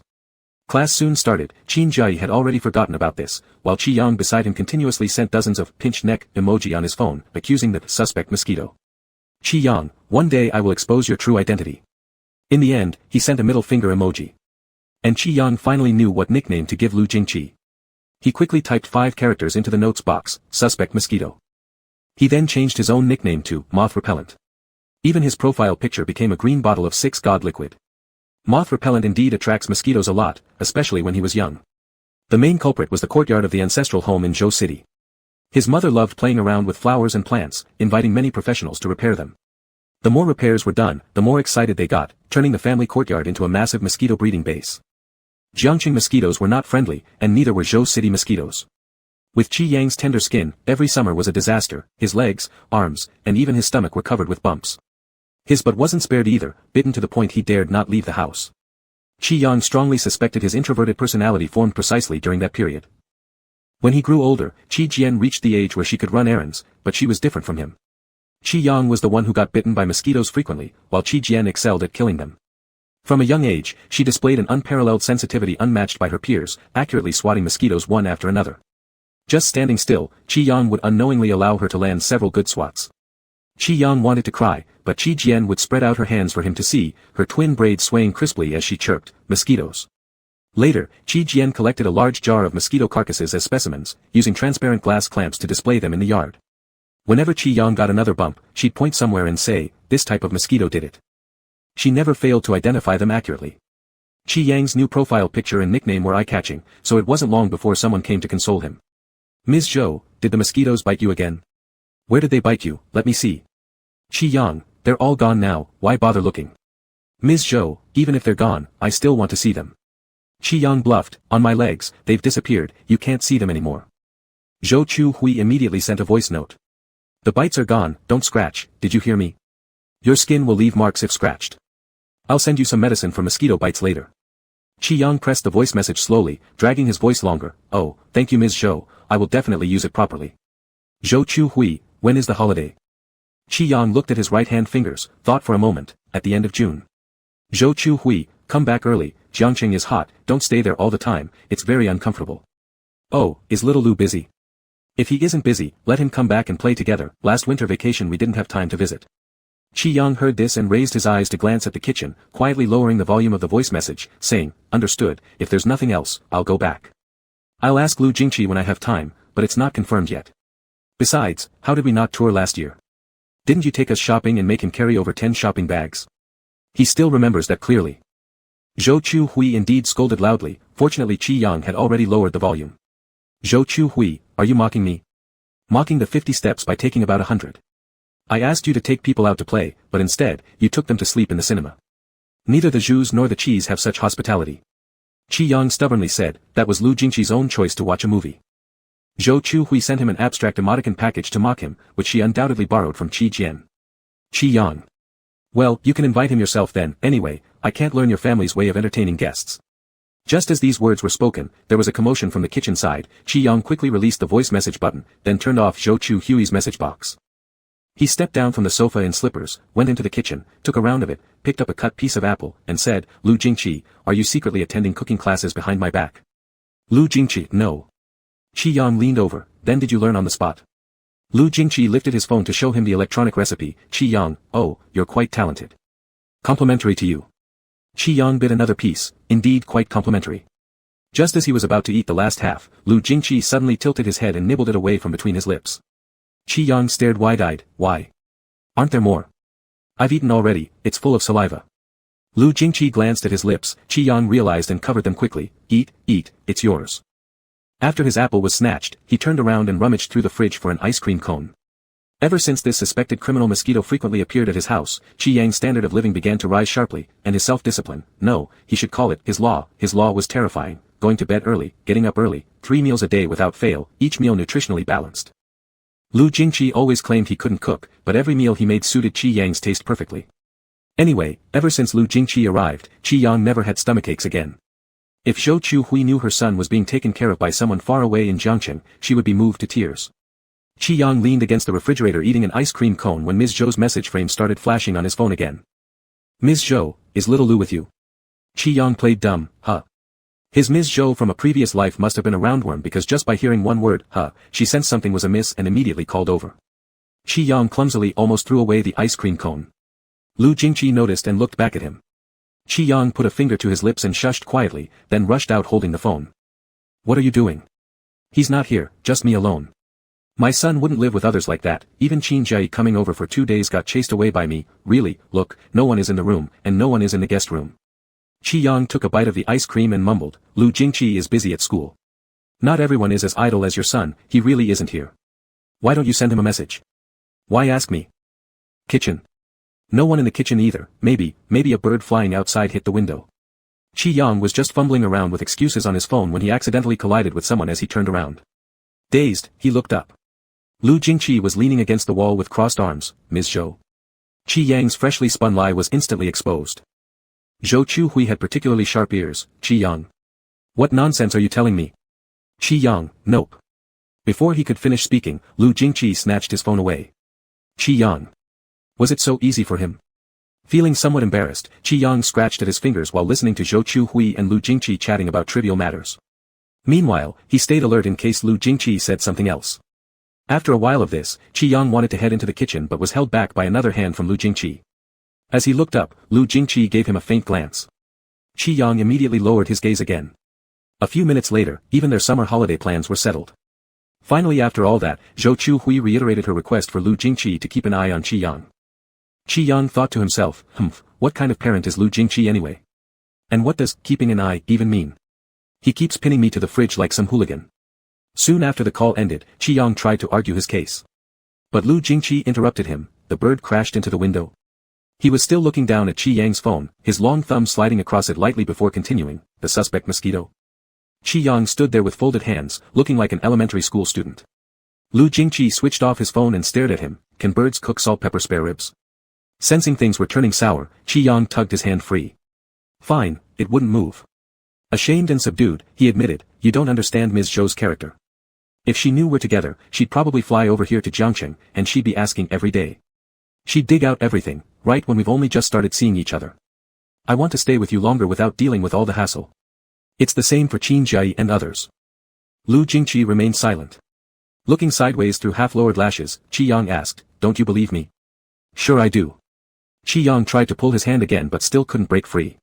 Class soon started, Qin Jia had already forgotten about this, while Qi Yang beside him continuously sent dozens of pinched neck emoji on his phone, accusing the suspect mosquito. Qi Yang, one day I will expose your true identity. In the end, he sent a middle finger emoji. And Qi Yang finally knew what nickname to give Lu Jingqi. He quickly typed 5 characters into the notes box, suspect mosquito. He then changed his own nickname to moth repellent. Even his profile picture became a green bottle of 6 God liquid. Moth repellent indeed attracts mosquitoes a lot, especially when he was young. The main culprit was the courtyard of the ancestral home in Zhou City. His mother loved playing around with flowers and plants, inviting many professionals to repair them. The more repairs were done, the more excited they got, turning the family courtyard into a massive mosquito breeding base. Jiangcheng mosquitoes were not friendly, and neither were Zhou City mosquitoes. With Qi Yang's tender skin, every summer was a disaster, his legs, arms, and even his stomach were covered with bumps. His butt wasn't spared either, bitten to the point he dared not leave the house. Qi Yang strongly suspected his introverted personality formed precisely during that period. When he grew older, Qi Jian reached the age where she could run errands, but she was different from him. Qi Yang was the one who got bitten by mosquitoes frequently, while Qi Jian excelled at killing them. From a young age, she displayed an unparalleled sensitivity unmatched by her peers, accurately swatting mosquitoes one after another. Just standing still, Qi Yang would unknowingly allow her to land several good swats. Qi Yang wanted to cry, but Qi Jian would spread out her hands for him to see, her twin braids swaying crisply as she chirped, mosquitoes. Later, Qi Jian collected a large jar of mosquito carcasses as specimens, using transparent glass clamps to display them in the yard. Whenever Qi Yang got another bump, she'd point somewhere and say, this type of mosquito did it. She never failed to identify them accurately. Qi Yang's new profile picture and nickname were eye-catching, so it wasn't long before someone came to console him. Ms. Zhou, did the mosquitoes bite you again? Where did they bite you, let me see. Qi Yang, they're all gone now, why bother looking? Ms. Zhou, even if they're gone, I still want to see them. Qi Yang bluffed, on my legs, they've disappeared, you can't see them anymore. Zhou Chu Hui immediately sent a voice note. The bites are gone, don't scratch, did you hear me? Your skin will leave marks if scratched. I'll send you some medicine for mosquito bites later. Qi Yang pressed the voice message slowly, dragging his voice longer, oh, thank you Ms. Zhou, I will definitely use it properly. Zhou Chu Hui, when is the holiday? Qi Yang looked at his right-hand fingers, thought for a moment, at the end of June. Zhou Chu Hui, come back early, Jiangcheng is hot, don't stay there all the time, it's very uncomfortable. Oh, is little Lu busy? If he isn't busy, let him come back and play together, last winter vacation we didn't have time to visit. Qi Yang heard this and raised his eyes to glance at the kitchen, quietly lowering the volume of the voice message, saying, understood, if there's nothing else, I'll go back. I'll ask Lu Jingqi when I have time, but it's not confirmed yet. Besides, how did we not tour last year? Didn't you take us shopping and make him carry over 10 shopping bags? He still remembers that clearly. Zhou Chu Hui indeed scolded loudly, fortunately Qi Yang had already lowered the volume. Zhou Chu Hui, are you mocking me? Mocking the 50 steps by taking about 100. I asked you to take people out to play, but instead, you took them to sleep in the cinema. Neither the Zhus nor the Qis have such hospitality. Qi Yang stubbornly said, that was Lu Jingqi's own choice to watch a movie. Zhou Chu Hui sent him an abstract emoticon package to mock him, which she undoubtedly borrowed from Qi Jian. Qi Yang. Well, you can invite him yourself then, anyway, I can't learn your family's way of entertaining guests. Just as these words were spoken, there was a commotion from the kitchen side. Chi Yang quickly released the voice message button, then turned off Zhou Chu Hui's message box. He stepped down from the sofa in slippers, went into the kitchen, took a round of it, picked up a cut piece of apple, and said, Lu Jingqi, are you secretly attending cooking classes behind my back? Lu Jingqi, no. Chi Yang leaned over, then did you learn on the spot? Lu Jingqi lifted his phone to show him the electronic recipe. Chi Yang, oh, you're quite talented. Complimentary to you. Chi Yang bit another piece, indeed quite complimentary. Just as he was about to eat the last half, Lu Jingqi suddenly tilted his head and nibbled it away from between his lips. Chi Yang stared wide-eyed, why? Aren't there more? I've eaten already, it's full of saliva. Lu Jingqi glanced at his lips. Chi Yang realized and covered them quickly. Eat, it's yours. After his apple was snatched, he turned around and rummaged through the fridge for an ice cream cone. Ever since this suspected criminal mosquito frequently appeared at his house, Chi Yang's standard of living began to rise sharply, and his self-discipline, no, he should call it his law was terrifying, going to bed early, getting up early, 3 meals a day without fail, each meal nutritionally balanced. Lu Jingqi always claimed he couldn't cook, but every meal he made suited Chi Yang's taste perfectly. Anyway, ever since Lu Jingqi arrived, Chi Yang never had stomachaches again. If Zhou Chu Hui knew her son was being taken care of by someone far away in Jiangcheng, she would be moved to tears. Chi Yang leaned against the refrigerator eating an ice cream cone when Ms. Zhou's message frame started flashing on his phone again. Ms. Zhou, is little Lu with you? Chi Yang played dumb, huh? His Ms. Zhou from a previous life must have been a roundworm because just by hearing one word, huh, she sensed something was amiss and immediately called over. Chi Yang clumsily almost threw away the ice cream cone. Lu Jingqi noticed and looked back at him. Chi Yang put a finger to his lips and shushed quietly, then rushed out holding the phone. What are you doing? He's not here, just me alone. My son wouldn't live with others like that, even Qin Jai coming over for 2 days got chased away by me, really, look, no one is in the room, and no one is in the guest room. Chi Yang took a bite of the ice cream and mumbled, Lu Jingqi is busy at school. Not everyone is as idle as your son, he really isn't here. Why don't you send him a message? Why ask me? Kitchen. No one in the kitchen either, maybe a bird flying outside hit the window. Chi Yang was just fumbling around with excuses on his phone when he accidentally collided with someone as he turned around. Dazed, he looked up. Lu Jingqi was leaning against the wall with crossed arms. Ms. Zhou. Chi Yang's freshly spun lie was instantly exposed. Zhou Chu Hui had particularly sharp ears. Chi Yang. What nonsense are you telling me? Chi Yang, nope. Before he could finish speaking, Lu Jingqi snatched his phone away. Chi Yang. Was it so easy for him? Feeling somewhat embarrassed, Chi Yang scratched at his fingers while listening to Zhou Chu Hui and Lu Jingqi chatting about trivial matters. Meanwhile, he stayed alert in case Lu Jingqi said something else. After a while of this, Chi Yang wanted to head into the kitchen but was held back by another hand from Lu Jingqi. As he looked up, Lu Jingqi gave him a faint glance. Chi Yang immediately lowered his gaze again. A few minutes later, even their summer holiday plans were settled. Finally, after all that, Zhou Chu Hui reiterated her request for Lu Jingqi to keep an eye on Chi Yang. Chi Yang thought to himself, what kind of parent is Lu Jingqi anyway? And what does keeping an eye even mean? He keeps pinning me to the fridge like some hooligan. Soon after the call ended, Chi Yang tried to argue his case. But Lu Jingqi interrupted him. The bird crashed into the window. He was still looking down at Chi Yang's phone, his long thumb sliding across it lightly before continuing, the suspect mosquito. Chi Yang stood there with folded hands, looking like an elementary school student. Lu Jingqi switched off his phone and stared at him. Can birds cook salt pepper spare ribs? Sensing things were turning sour, Chi Yang tugged his hand free. Fine, it wouldn't move. Ashamed and subdued, he admitted, you don't understand Ms. Zhou's character. If she knew we're together, she'd probably fly over here to Jiangcheng, and she'd be asking every day. She'd dig out everything, right when we've only just started seeing each other. I want to stay with you longer without dealing with all the hassle. It's the same for Qin Jai and others. Lu Jingqi remained silent. Looking sideways through half-lowered lashes, Chi Yang asked, don't you believe me? Sure I do. Chi Yang tried to pull his hand again but still couldn't break free.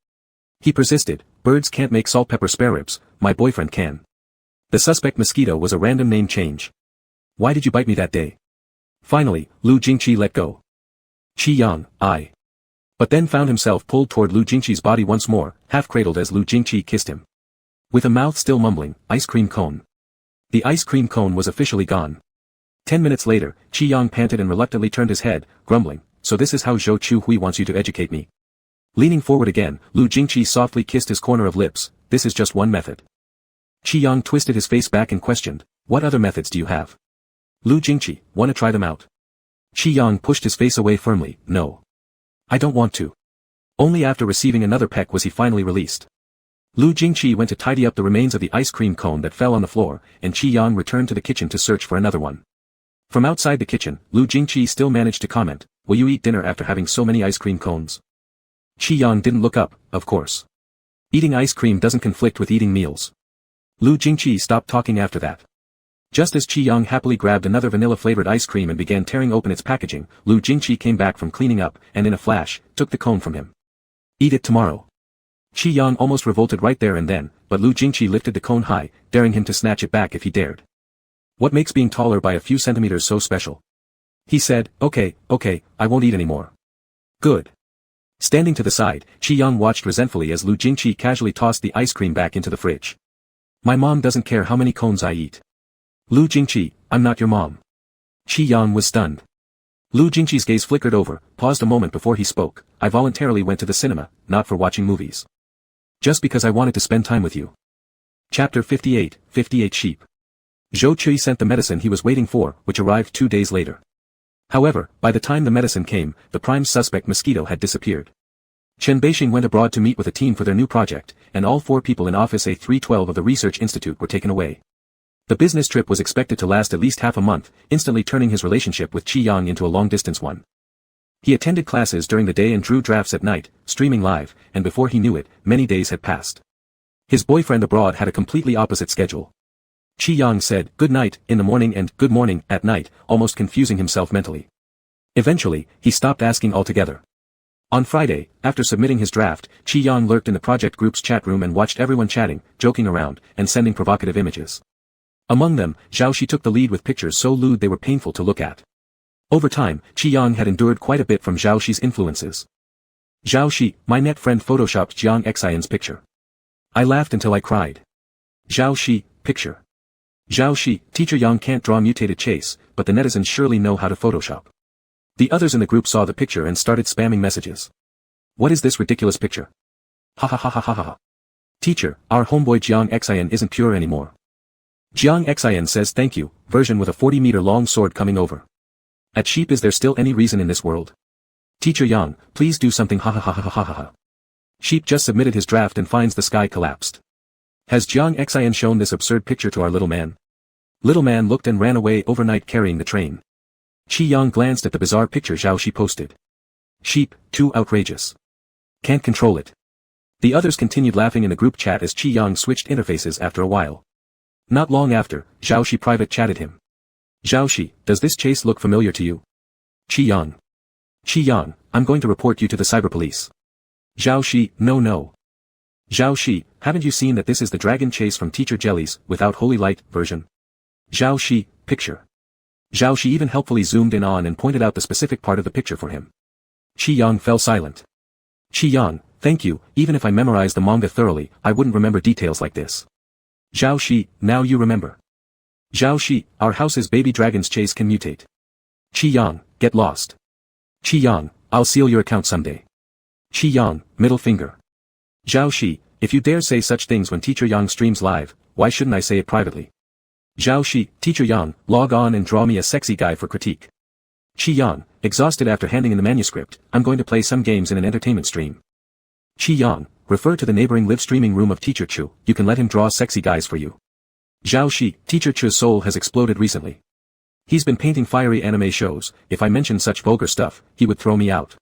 He persisted, birds can't make salt pepper spare ribs, my boyfriend can. The suspect mosquito was a random name change. Why did you bite me that day? Finally, Lu Jingqi let go. Chi Yang, I. But then found himself pulled toward Lu Jingqi's body once more, half-cradled as Lu Jingqi kissed him. With a mouth still mumbling, ice cream cone. The ice cream cone was officially gone. 10 minutes later, Chi Yang panted and reluctantly turned his head, grumbling, so this is how Zhou Chu Hui wants you to educate me. Leaning forward again, Lu Jingqi softly kissed his corner of lips. This is just one method. Chi Yang twisted his face back and questioned, what other methods do you have? Lu Jingqi, wanna try them out? Chi Yang pushed his face away firmly, no. I don't want to. Only after receiving another peck was he finally released. Lu Jingqi went to tidy up the remains of the ice cream cone that fell on the floor, and Qi Yang returned to the kitchen to search for another one. From outside the kitchen, Lu Jingqi still managed to comment, "Will you eat dinner after having so many ice cream cones?" Qi Yang didn't look up, of course. Eating ice cream doesn't conflict with eating meals. Lu Jingqi stopped talking after that. Just as Qi Yang happily grabbed another vanilla-flavored ice cream and began tearing open its packaging, Lu Jingqi came back from cleaning up, and in a flash, took the cone from him. "Eat it tomorrow." Qi Yang almost revolted right there and then, but Lu Jingqi lifted the cone high, daring him to snatch it back if he dared. "What makes being taller by a few centimeters so special?" He said, okay, I won't eat anymore." "Good." Standing to the side, Qi Yang watched resentfully as Lu Jingqi casually tossed the ice cream back into the fridge. "My mom doesn't care how many cones I eat." "Lu Jingqi, I'm not your mom." Qi Yang was stunned. Lu Jingqi's gaze flickered over, paused a moment before he spoke. "I voluntarily went to the cinema, not for watching movies. Just because I wanted to spend time with you." Chapter 58, 58 Sheep. Zhou Chui sent the medicine he was waiting for, which arrived 2 days later. However, by the time the medicine came, the prime suspect mosquito had disappeared. Chen Beixing went abroad to meet with a team for their new project, and all 4 people in Office A312 of the Research Institute were taken away. The business trip was expected to last at least half a month, instantly turning his relationship with Qi Yang into a long-distance one. He attended classes during the day and drew drafts at night, streaming live, and before he knew it, many days had passed. His boyfriend abroad had a completely opposite schedule. Qi Yang said "good night" in the morning and "good morning" at night, almost confusing himself mentally. Eventually, he stopped asking altogether. On Friday, after submitting his draft, Qi Yang lurked in the project group's chat room and watched everyone chatting, joking around, and sending provocative images. Among them, Zhao Shi took the lead with pictures so lewd they were painful to look at. Over time, Qi Yang had endured quite a bit from Zhao Shi's influences. "Zhao Shi, my net friend photoshopped Jiang Xian's picture. I laughed until I cried." "Zhao Shi, picture." "Zhao Shi, teacher Yang can't draw mutated chase, but the netizens surely know how to Photoshop." The others in the group saw the picture and started spamming messages. "What is this ridiculous picture? Ha ha ha ha ha ha. Teacher, our homeboy Jiang Xian isn't pure anymore." Jiang Xian says thank you, version with a 40-meter long sword coming over. "At sheep, is there still any reason in this world? Teacher Yang, please do something, ha ha ha ha ha ha ha. Sheep just submitted his draft and finds the sky collapsed. Has Jiang Xian shown this absurd picture to our little man?" Little man looked and ran away overnight carrying the train. Qi Yang glanced at the bizarre picture Zhao Shi posted. "Sheep, too outrageous. Can't control it." The others continued laughing in the group chat as Qi Yang switched interfaces after a while. Not long after, Zhao Shi private chatted him. "Zhao Shi, does this chase look familiar to you?" Qi Yang. "Qi Yang, I'm going to report you to the cyber police." Zhao Shi, no. Zhao Shi, haven't you seen that this is the dragon chase from Teacher Jelly's, without holy light, version? Zhao Shi, picture. Zhao Shi even helpfully zoomed in on and pointed out the specific part of the picture for him. Qi Yang fell silent. "Qi Yang, thank you, even if I memorized the manga thoroughly, I wouldn't remember details like this." Zhao Shi, now you remember. Zhao Shi, our house's baby dragon's chase can mutate. Qi Yang, get lost. Qi Yang, I'll seal your account someday. Qi Yang, middle finger. Zhao Shi, if you dare say such things when Teacher Yang streams live, why shouldn't I say it privately? Zhao Shi, Teacher Yang, log on and draw me a sexy guy for critique. Qi Yang, exhausted after handing in the manuscript, I'm going to play some games in an entertainment stream. Qi Yang, refer to the neighboring live streaming room of Teacher Chu, you can let him draw sexy guys for you. Zhao Shi, Teacher Chu's soul has exploded recently. He's been painting fiery anime shows, if I mention such vulgar stuff, he would throw me out.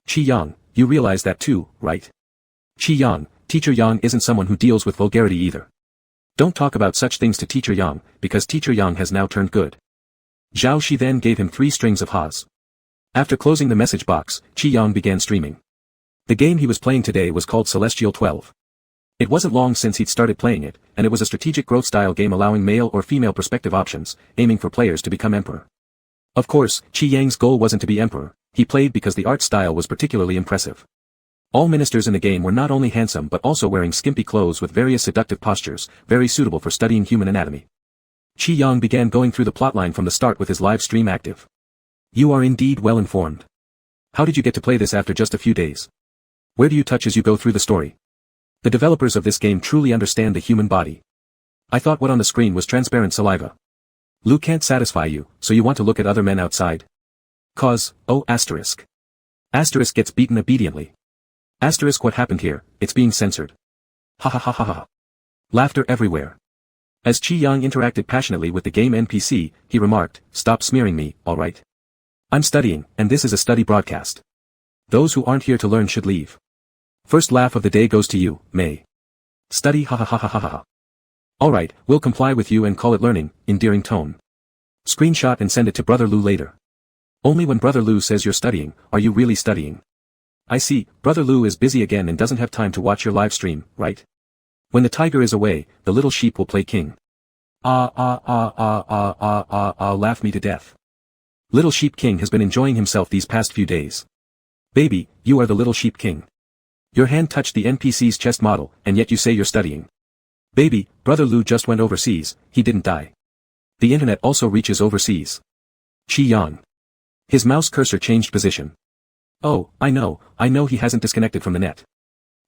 Qi Yang, you realize that too, right? Qi Yang, Teacher Yang isn't someone who deals with vulgarity either. Don't talk about such things to Teacher Yang, because Teacher Yang has now turned good. Zhao Shi then gave him 3 strings of ha's. After closing the message box, Qi Yang began streaming. The game he was playing today was called Celestial 12. It wasn't long since he'd started playing it, and it was a strategic growth style game allowing male or female perspective options, aiming for players to become emperor. Of course, Qi Yang's goal wasn't to be emperor, he played because the art style was particularly impressive. All ministers in the game were not only handsome but also wearing skimpy clothes with various seductive postures, very suitable for studying human anatomy. Qi Yang began going through the plotline from the start with his live stream active. You are indeed well informed. How did you get to play this after just a few days? Where do you touch as you go through the story? The developers of this game truly understand the human body. I thought what on the screen was transparent saliva. Lu can't satisfy you, so you want to look at other men outside? Cause, oh asterisk. Asterisk gets beaten obediently. Asterisk what happened here, it's being censored. Ha ha ha ha ha. Laughter everywhere. As Qi Yang interacted passionately with the game NPC, he remarked, "Stop smearing me, alright? I'm studying, and this is a study broadcast. Those who aren't here to learn should leave." First laugh of the day goes to you, May. Study ha ha ha ha ha ha. Alright, we'll comply with you and call it learning, endearing tone. Screenshot and send it to Brother Lu later. Only when Brother Lu says you're studying, are you really studying. I see, Brother Lu is busy again and doesn't have time to watch your live stream, right? When the tiger is away, the little sheep will play king. Laugh me to death. Little Sheep King has been enjoying himself these past few days. Baby, you are the Little Sheep King. Your hand touched the NPC's chest model, and yet you say you're studying. Baby, Brother Lu just went overseas, he didn't die. The internet also reaches overseas. Qi Yang. His mouse cursor changed position. Oh, I know he hasn't disconnected from the net.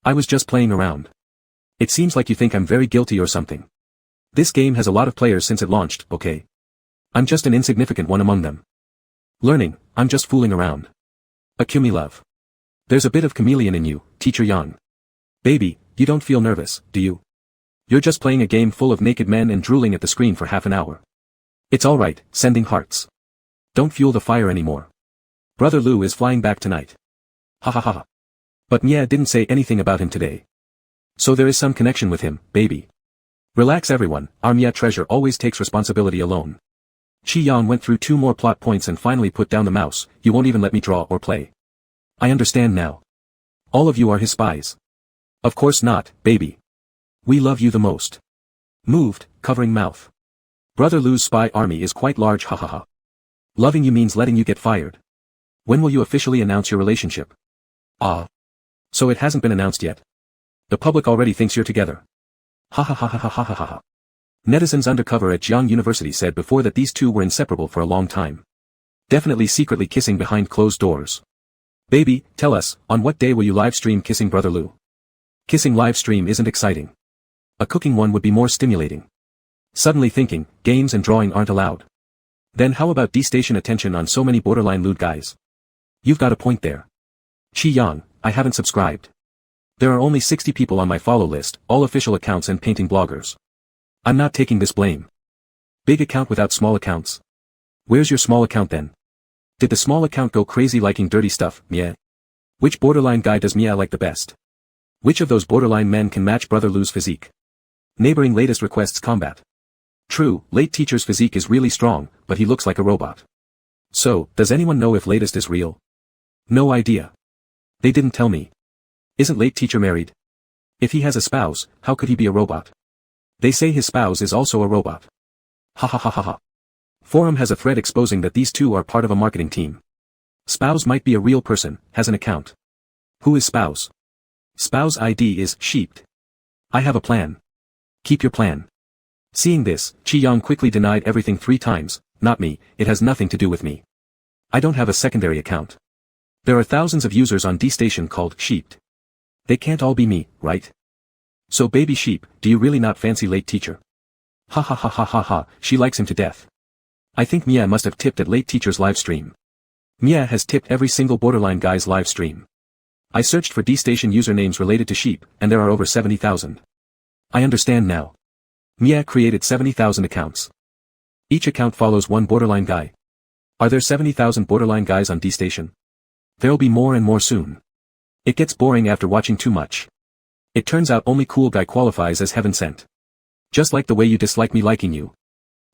I was just playing around. It seems like you think I'm very guilty or something. This game has a lot of players since it launched, okay? I'm just an insignificant one among them. Learning, I'm just fooling around. Akumi love. There's a bit of chameleon in you, Teacher Yang. Baby, you don't feel nervous, do you? You're just playing a game full of naked men and drooling at the screen for half an hour. It's alright, sending hearts. Don't fuel the fire anymore. Brother Lu is flying back tonight. Ha ha ha. But Mia didn't say anything about him today. So there is some connection with him, baby. Relax everyone, our Mia treasure always takes responsibility alone. Qi Yang went through 2 more plot points and finally put down the mouse. You won't even let me draw or play. I understand now. All of you are his spies. Of course not, baby. We love you the most. Moved, covering mouth. Brother Lu's spy army is quite large, ha ha ha. Loving you means letting you get fired. When will you officially announce your relationship? Ah. So it hasn't been announced yet. The public already thinks you're together. Ha ha ha ha ha ha ha ha. Netizens undercover at Jiangcheng University said before that these two were inseparable for a long time. Definitely secretly kissing behind closed doors. Baby, tell us, on what day will you live stream kissing Brother Lu? Kissing live stream isn't exciting. A cooking one would be more stimulating. Suddenly thinking, games and drawing aren't allowed. Then how about D-station attention on so many borderline lewd guys? You've got a point there. Qi Yang, I haven't subscribed. There are only 60 people on my follow list, all official accounts and painting bloggers. I'm not taking this blame. Big account without small accounts. Where's your small account then? Did the small account go crazy liking dirty stuff, Mia? Which borderline guy does Mia like the best? Which of those borderline men can match Brother Lu's physique? Neighboring latest requests combat. True, late teacher's physique is really strong, but he looks like a robot. So, does anyone know if latest is real? No idea. They didn't tell me. Isn't late teacher married? If he has a spouse, how could he be a robot? They say his spouse is also a robot. Ha ha ha ha ha. Forum has a thread exposing that these two are part of a marketing team. Spouse might be a real person, has an account. Who is spouse? Spouse ID is sheeped. I have a plan. Keep your plan. Seeing this, Qi Yang quickly denied everything 3 times, not me, it has nothing to do with me. I don't have a secondary account. There are thousands of users on D-Station called sheeped. They can't all be me, right? So baby sheep, do you really not fancy late teacher? Ha ha ha ha ha ha, she likes him to death. I think Mia must have tipped at late teacher's live stream. Mia has tipped every single borderline guy's live stream. I searched for D-Station usernames related to sheep, and there are over 70,000. I understand now. Mia created 70,000 accounts. Each account follows one borderline guy. Are there 70,000 borderline guys on D-Station? There'll be more and more soon. It gets boring after watching too much. It turns out only cool guy qualifies as heaven sent. Just like the way you dislike me liking you.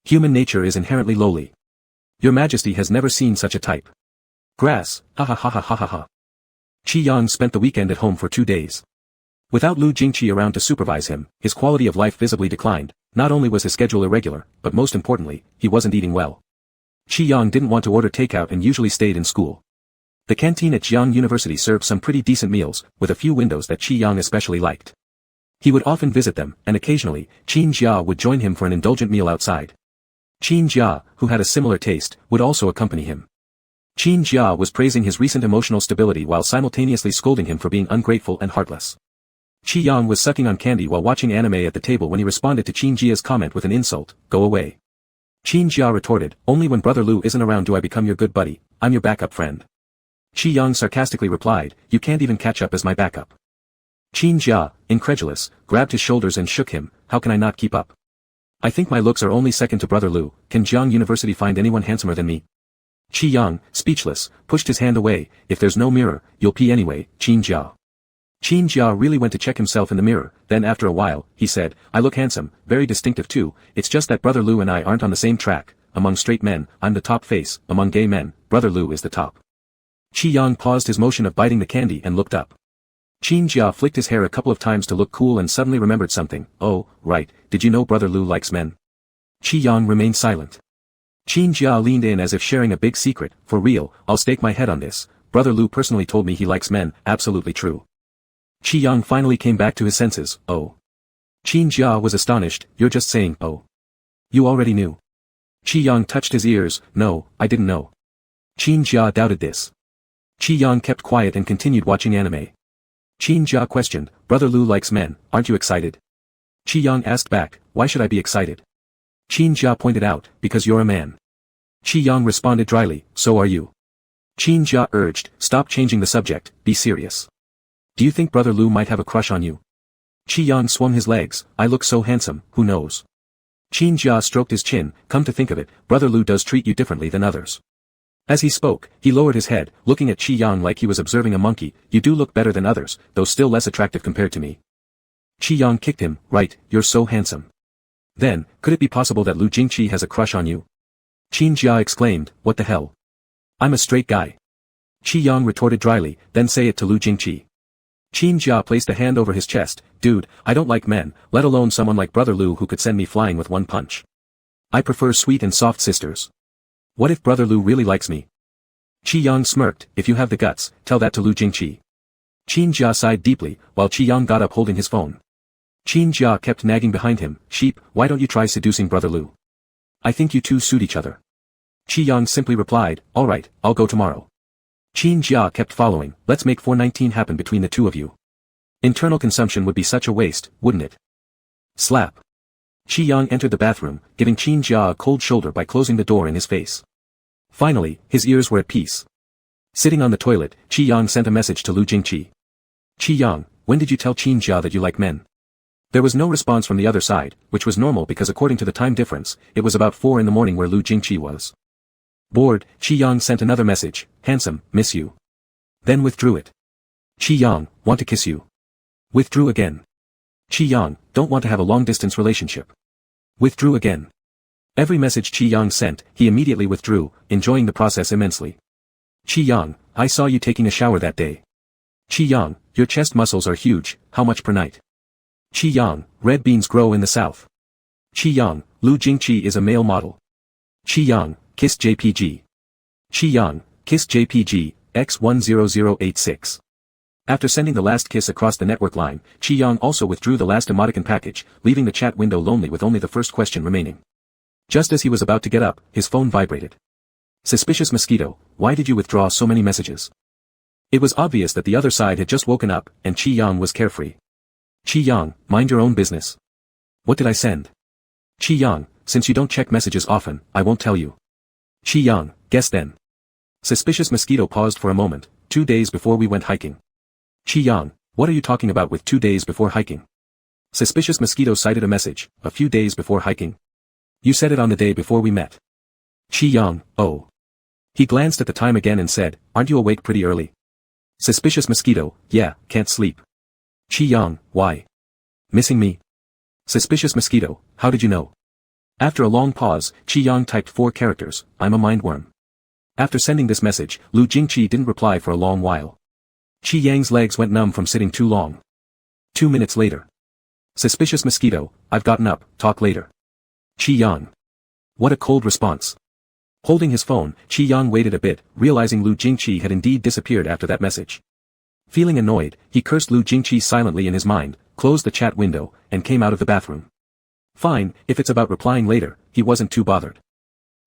Human nature is inherently lowly. Your Majesty has never seen such a type. Grass, ha ha ha ha ha ha ha. Qi Yang spent the weekend at home for 2 days. Without Lu Jingqi around to supervise him, his quality of life visibly declined. Not only was his schedule irregular, but most importantly, he wasn't eating well. Qi Yang didn't want to order takeout and usually stayed in school. The canteen at Jiangcheng University served some pretty decent meals, with a few windows that Qi Yang especially liked. He would often visit them, and occasionally, Qin Jia would join him for an indulgent meal outside. Qin Jia, who had a similar taste, would also accompany him. Qin Jia was praising his recent emotional stability while simultaneously scolding him for being ungrateful and heartless. Qi Yang was sucking on candy while watching anime at the table when he responded to Qin Jia's comment with an insult, "Go away." Qin Jia retorted, "Only when Brother Lu isn't around do I become your good buddy, I'm your backup friend." Qi Yang sarcastically replied, you can't even catch up as my backup. Qin Jia, incredulous, grabbed his shoulders and shook him, how can I not keep up? I think my looks are only second to Brother Lu, can Jiangcheng University find anyone handsomer than me? Qi Yang, speechless, pushed his hand away, if there's no mirror, you'll pee anyway, Qin Jia. Qin Jia really went to check himself in the mirror, then after a while, he said, I look handsome, very distinctive too, it's just that Brother Lu and I aren't on the same track, among straight men, I'm the top face, among gay men, Brother Lu is the top. Qi Yang paused his motion of biting the candy and looked up. Qin Jia flicked his hair a couple of times to look cool and suddenly remembered something, oh, right, did you know Brother Lu likes men? Qi Yang remained silent. Qin Jia leaned in as if sharing a big secret, for real, I'll stake my head on this, Brother Lu personally told me he likes men, absolutely true. Qi Yang finally came back to his senses, oh. Qin Jia was astonished, you're just saying, oh. You already knew. Qi Yang touched his ears, no, I didn't know. Qin Jia doubted this. Qi Yang kept quiet and continued watching anime. Qin Jia questioned, Brother Lu likes men, aren't you excited? Qi Yang asked back, why should I be excited? Qin Jia pointed out, because you're a man. Qi Yang responded dryly, so are you. Qin Jia urged, stop changing the subject, be serious. Do you think Brother Lu might have a crush on you? Qi Yang swung his legs, I look so handsome, who knows? Qin Jia stroked his chin, come to think of it, Brother Lu does treat you differently than others. As he spoke, he lowered his head, looking at Qi Yang like he was observing a monkey, you do look better than others, though still less attractive compared to me. Qi Yang kicked him, right, you're so handsome. Then, could it be possible that Lu Jingqi has a crush on you? Qin Jia exclaimed, what the hell? I'm a straight guy. Qi Yang retorted dryly, then say it to Lu Jingqi. Qin Jia placed a hand over his chest, dude, I don't like men, let alone someone like Brother Lu who could send me flying with one punch. I prefer sweet and soft sisters. What if Brother Lu really likes me? Qi Yang smirked, if you have the guts, tell that to Lu Jingqi. Qin Jia sighed deeply, while Qi Yang got up holding his phone. Qin Jia kept nagging behind him, sheep, why don't you try seducing Brother Lu? I think you two suit each other. Qi Yang simply replied, alright, I'll go tomorrow. Qin Jia kept following, let's make 419 happen between the two of you. Internal consumption would be such a waste, wouldn't it? Slap. Qi Yang entered the bathroom, giving Qin Jia a cold shoulder by closing the door in his face. Finally, his ears were at peace. Sitting on the toilet, Qi Yang sent a message to Lu Jingqi. Qi Yang, when did you tell Qin Jia that you like men? There was no response from the other side, which was normal because according to the time difference, it was about 4 in the morning where Lu Jingqi was. Bored, Qi Yang sent another message, handsome, miss you. Then withdrew it. Qi Yang, want to kiss you. Withdrew again. Qi Yang, don't want to have a long-distance relationship. Withdrew again. Every message Qi Yang sent, he immediately withdrew, enjoying the process immensely. Qi Yang, I saw you taking a shower that day. Qi Yang, your chest muscles are huge, how much per night? Qi Yang, red beans grow in the south. Qi Yang, Lu Jingqi is a male model. Qi Yang, kiss JPG. Qi Yang, kiss JPG, X10086. After sending the last kiss across the network line, Qi Yang also withdrew the last emoticon package, leaving the chat window lonely with only the first question remaining. Just as he was about to get up, his phone vibrated. Suspicious mosquito, why did you withdraw so many messages? It was obvious that the other side had just woken up, and Qi Yang was carefree. Qi Yang, mind your own business. What did I send? Qi Yang, since you don't check messages often, I won't tell you. Qi Yang, guess then. Suspicious mosquito paused for a moment, 2 days before we went hiking. Qi Yang, what are you talking about with 2 days before hiking? Suspicious mosquito cited a message, a few days before hiking. You said it on the day before we met. Qi Yang, oh. He glanced at the time again and said, aren't you awake pretty early? Suspicious mosquito, yeah, can't sleep. Qi Yang, why? Missing me? Suspicious mosquito, how did you know? After a long pause, Qi Yang typed 4 characters, I'm a mindworm. After sending this message, Lu Jingqi didn't reply for a long while. Qi Yang's legs went numb from sitting too long. 2 minutes later. Suspicious mosquito, I've gotten up, talk later. Qi Yang. What a cold response. Holding his phone, Qi Yang waited a bit, realizing Lu Jingqi had indeed disappeared after that message. Feeling annoyed, he cursed Lu Jingqi silently in his mind, closed the chat window, and came out of the bathroom. Fine, if it's about replying later, he wasn't too bothered.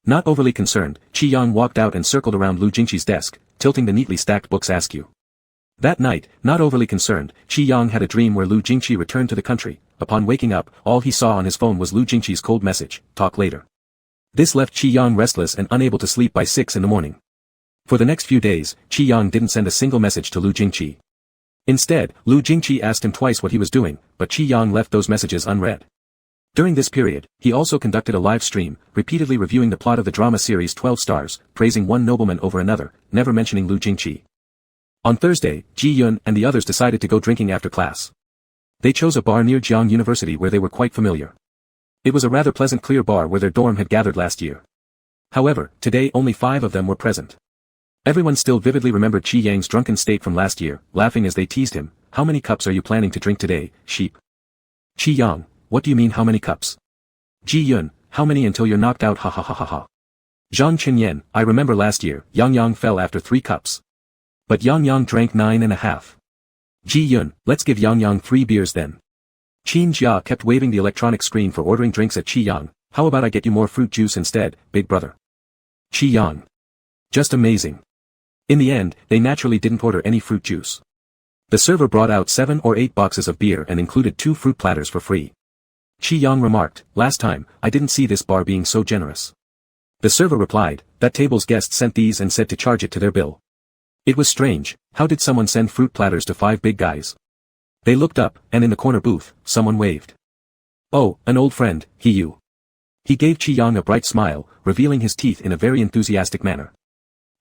Not overly concerned, Qi Yang walked out and circled around Lu Jingqi's desk, tilting the neatly stacked books askew. That night, not overly concerned, Qi Yang had a dream where Lu Jingqi returned to the country. Upon waking up, all he saw on his phone was Lu Jingqi's cold message, talk later. This left Qi Yang restless and unable to sleep by 6 in the morning. For the next few days, Qi Yang didn't send a single message to Lu Jingqi. Instead, Lu Jingqi asked him twice what he was doing, but Qi Yang left those messages unread. During this period, he also conducted a live stream, repeatedly reviewing the plot of the drama series 12 Stars, praising one nobleman over another, never mentioning Lu Jingqi. On Thursday, Ji Yun and the others decided to go drinking after class. They chose a bar near Jiangcheng University where they were quite familiar. It was a rather pleasant clear bar where their dorm had gathered last year. However, today only 5 of them were present. Everyone still vividly remembered Qi Yang's drunken state from last year, laughing as they teased him, "How many cups are you planning to drink today, sheep?" Qi Yang, "What do you mean how many cups?" Ji Yun, "How many until you're knocked out, ha ha ha ha ha." Zhang Chenyan, "I remember last year, Yang Yang fell after 3 cups. But Yang Yang drank 9.5. Ji Yun, "Let's give Yang Yang 3 beers then." Qin Jia kept waving the electronic screen for ordering drinks at Qi Yang, "How about I get you more fruit juice instead, big brother?" Qi Yang, "Just amazing." In the end, they naturally didn't order any fruit juice. The server brought out 7 or 8 boxes of beer and included 2 fruit platters for free. Qi Yang remarked, "Last time, I didn't see this bar being so generous." The server replied, "That table's guests sent these and said to charge it to their bill." It was strange, how did someone send fruit platters to 5 big guys? They looked up, and in the corner booth, someone waved. "Oh, an old friend, Yu." He gave Qi Yang a bright smile, revealing his teeth in a very enthusiastic manner.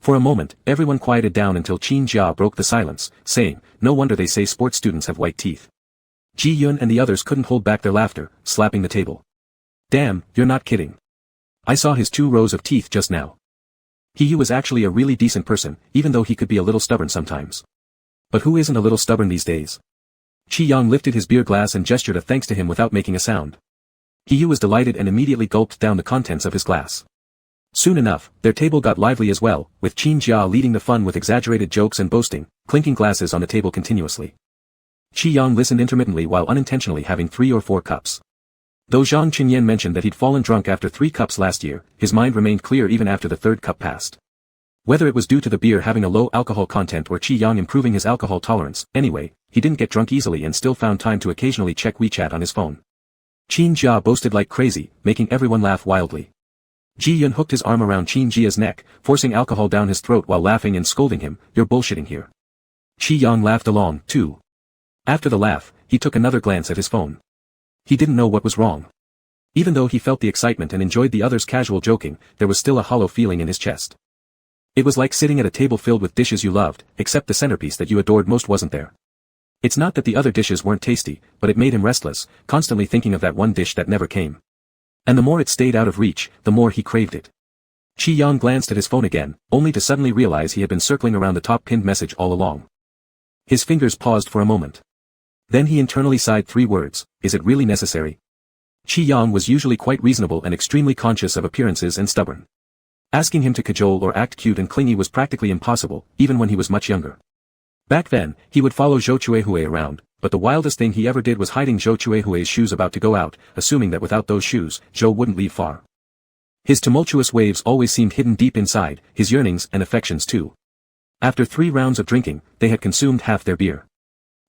For a moment, everyone quieted down until Qin Jia broke the silence, saying, "No wonder they say sports students have white teeth." Ji Yun and the others couldn't hold back their laughter, slapping the table. "Damn, you're not kidding. I saw his 2 rows of teeth just now." Yu was actually a really decent person, even though he could be a little stubborn sometimes. But who isn't a little stubborn these days? Qi Yang lifted his beer glass and gestured a thanks to him without making a sound. Yu was delighted and immediately gulped down the contents of his glass. Soon enough, their table got lively as well, with Qin Jia leading the fun with exaggerated jokes and boasting, clinking glasses on the table continuously. Qi Yang listened intermittently while unintentionally having 3 or 4 cups. Though Zhang Chenyan mentioned that he'd fallen drunk after 3 cups last year, his mind remained clear even after the 3rd cup passed. Whether it was due to the beer having a low alcohol content or Qi Yang improving his alcohol tolerance, anyway, he didn't get drunk easily and still found time to occasionally check WeChat on his phone. Qin Jia boasted like crazy, making everyone laugh wildly. Ji Yun hooked his arm around Qin Jia's neck, forcing alcohol down his throat while laughing and scolding him, "You're bullshitting here." Qi Yang laughed along, too. After the laugh, he took another glance at his phone. He didn't know what was wrong. Even though he felt the excitement and enjoyed the others' casual joking, there was still a hollow feeling in his chest. It was like sitting at a table filled with dishes you loved, except the centerpiece that you adored most wasn't there. It's not that the other dishes weren't tasty, but it made him restless, constantly thinking of that one dish that never came. And the more it stayed out of reach, the more he craved it. Qi Yang glanced at his phone again, only to suddenly realize he had been circling around the top pinned message all along. His fingers paused for a moment. Then he internally sighed 3 words, "Is it really necessary?" Qi Yang was usually quite reasonable and extremely conscious of appearances and stubborn. Asking him to cajole or act cute and clingy was practically impossible, even when he was much younger. Back then, he would follow Zhou Chuehui around, but the wildest thing he ever did was hiding Zhou Chuehui's shoes about to go out, assuming that without those shoes, Zhou wouldn't leave far. His tumultuous waves always seemed hidden deep inside, his yearnings and affections too. After 3 rounds of drinking, they had consumed half their beer.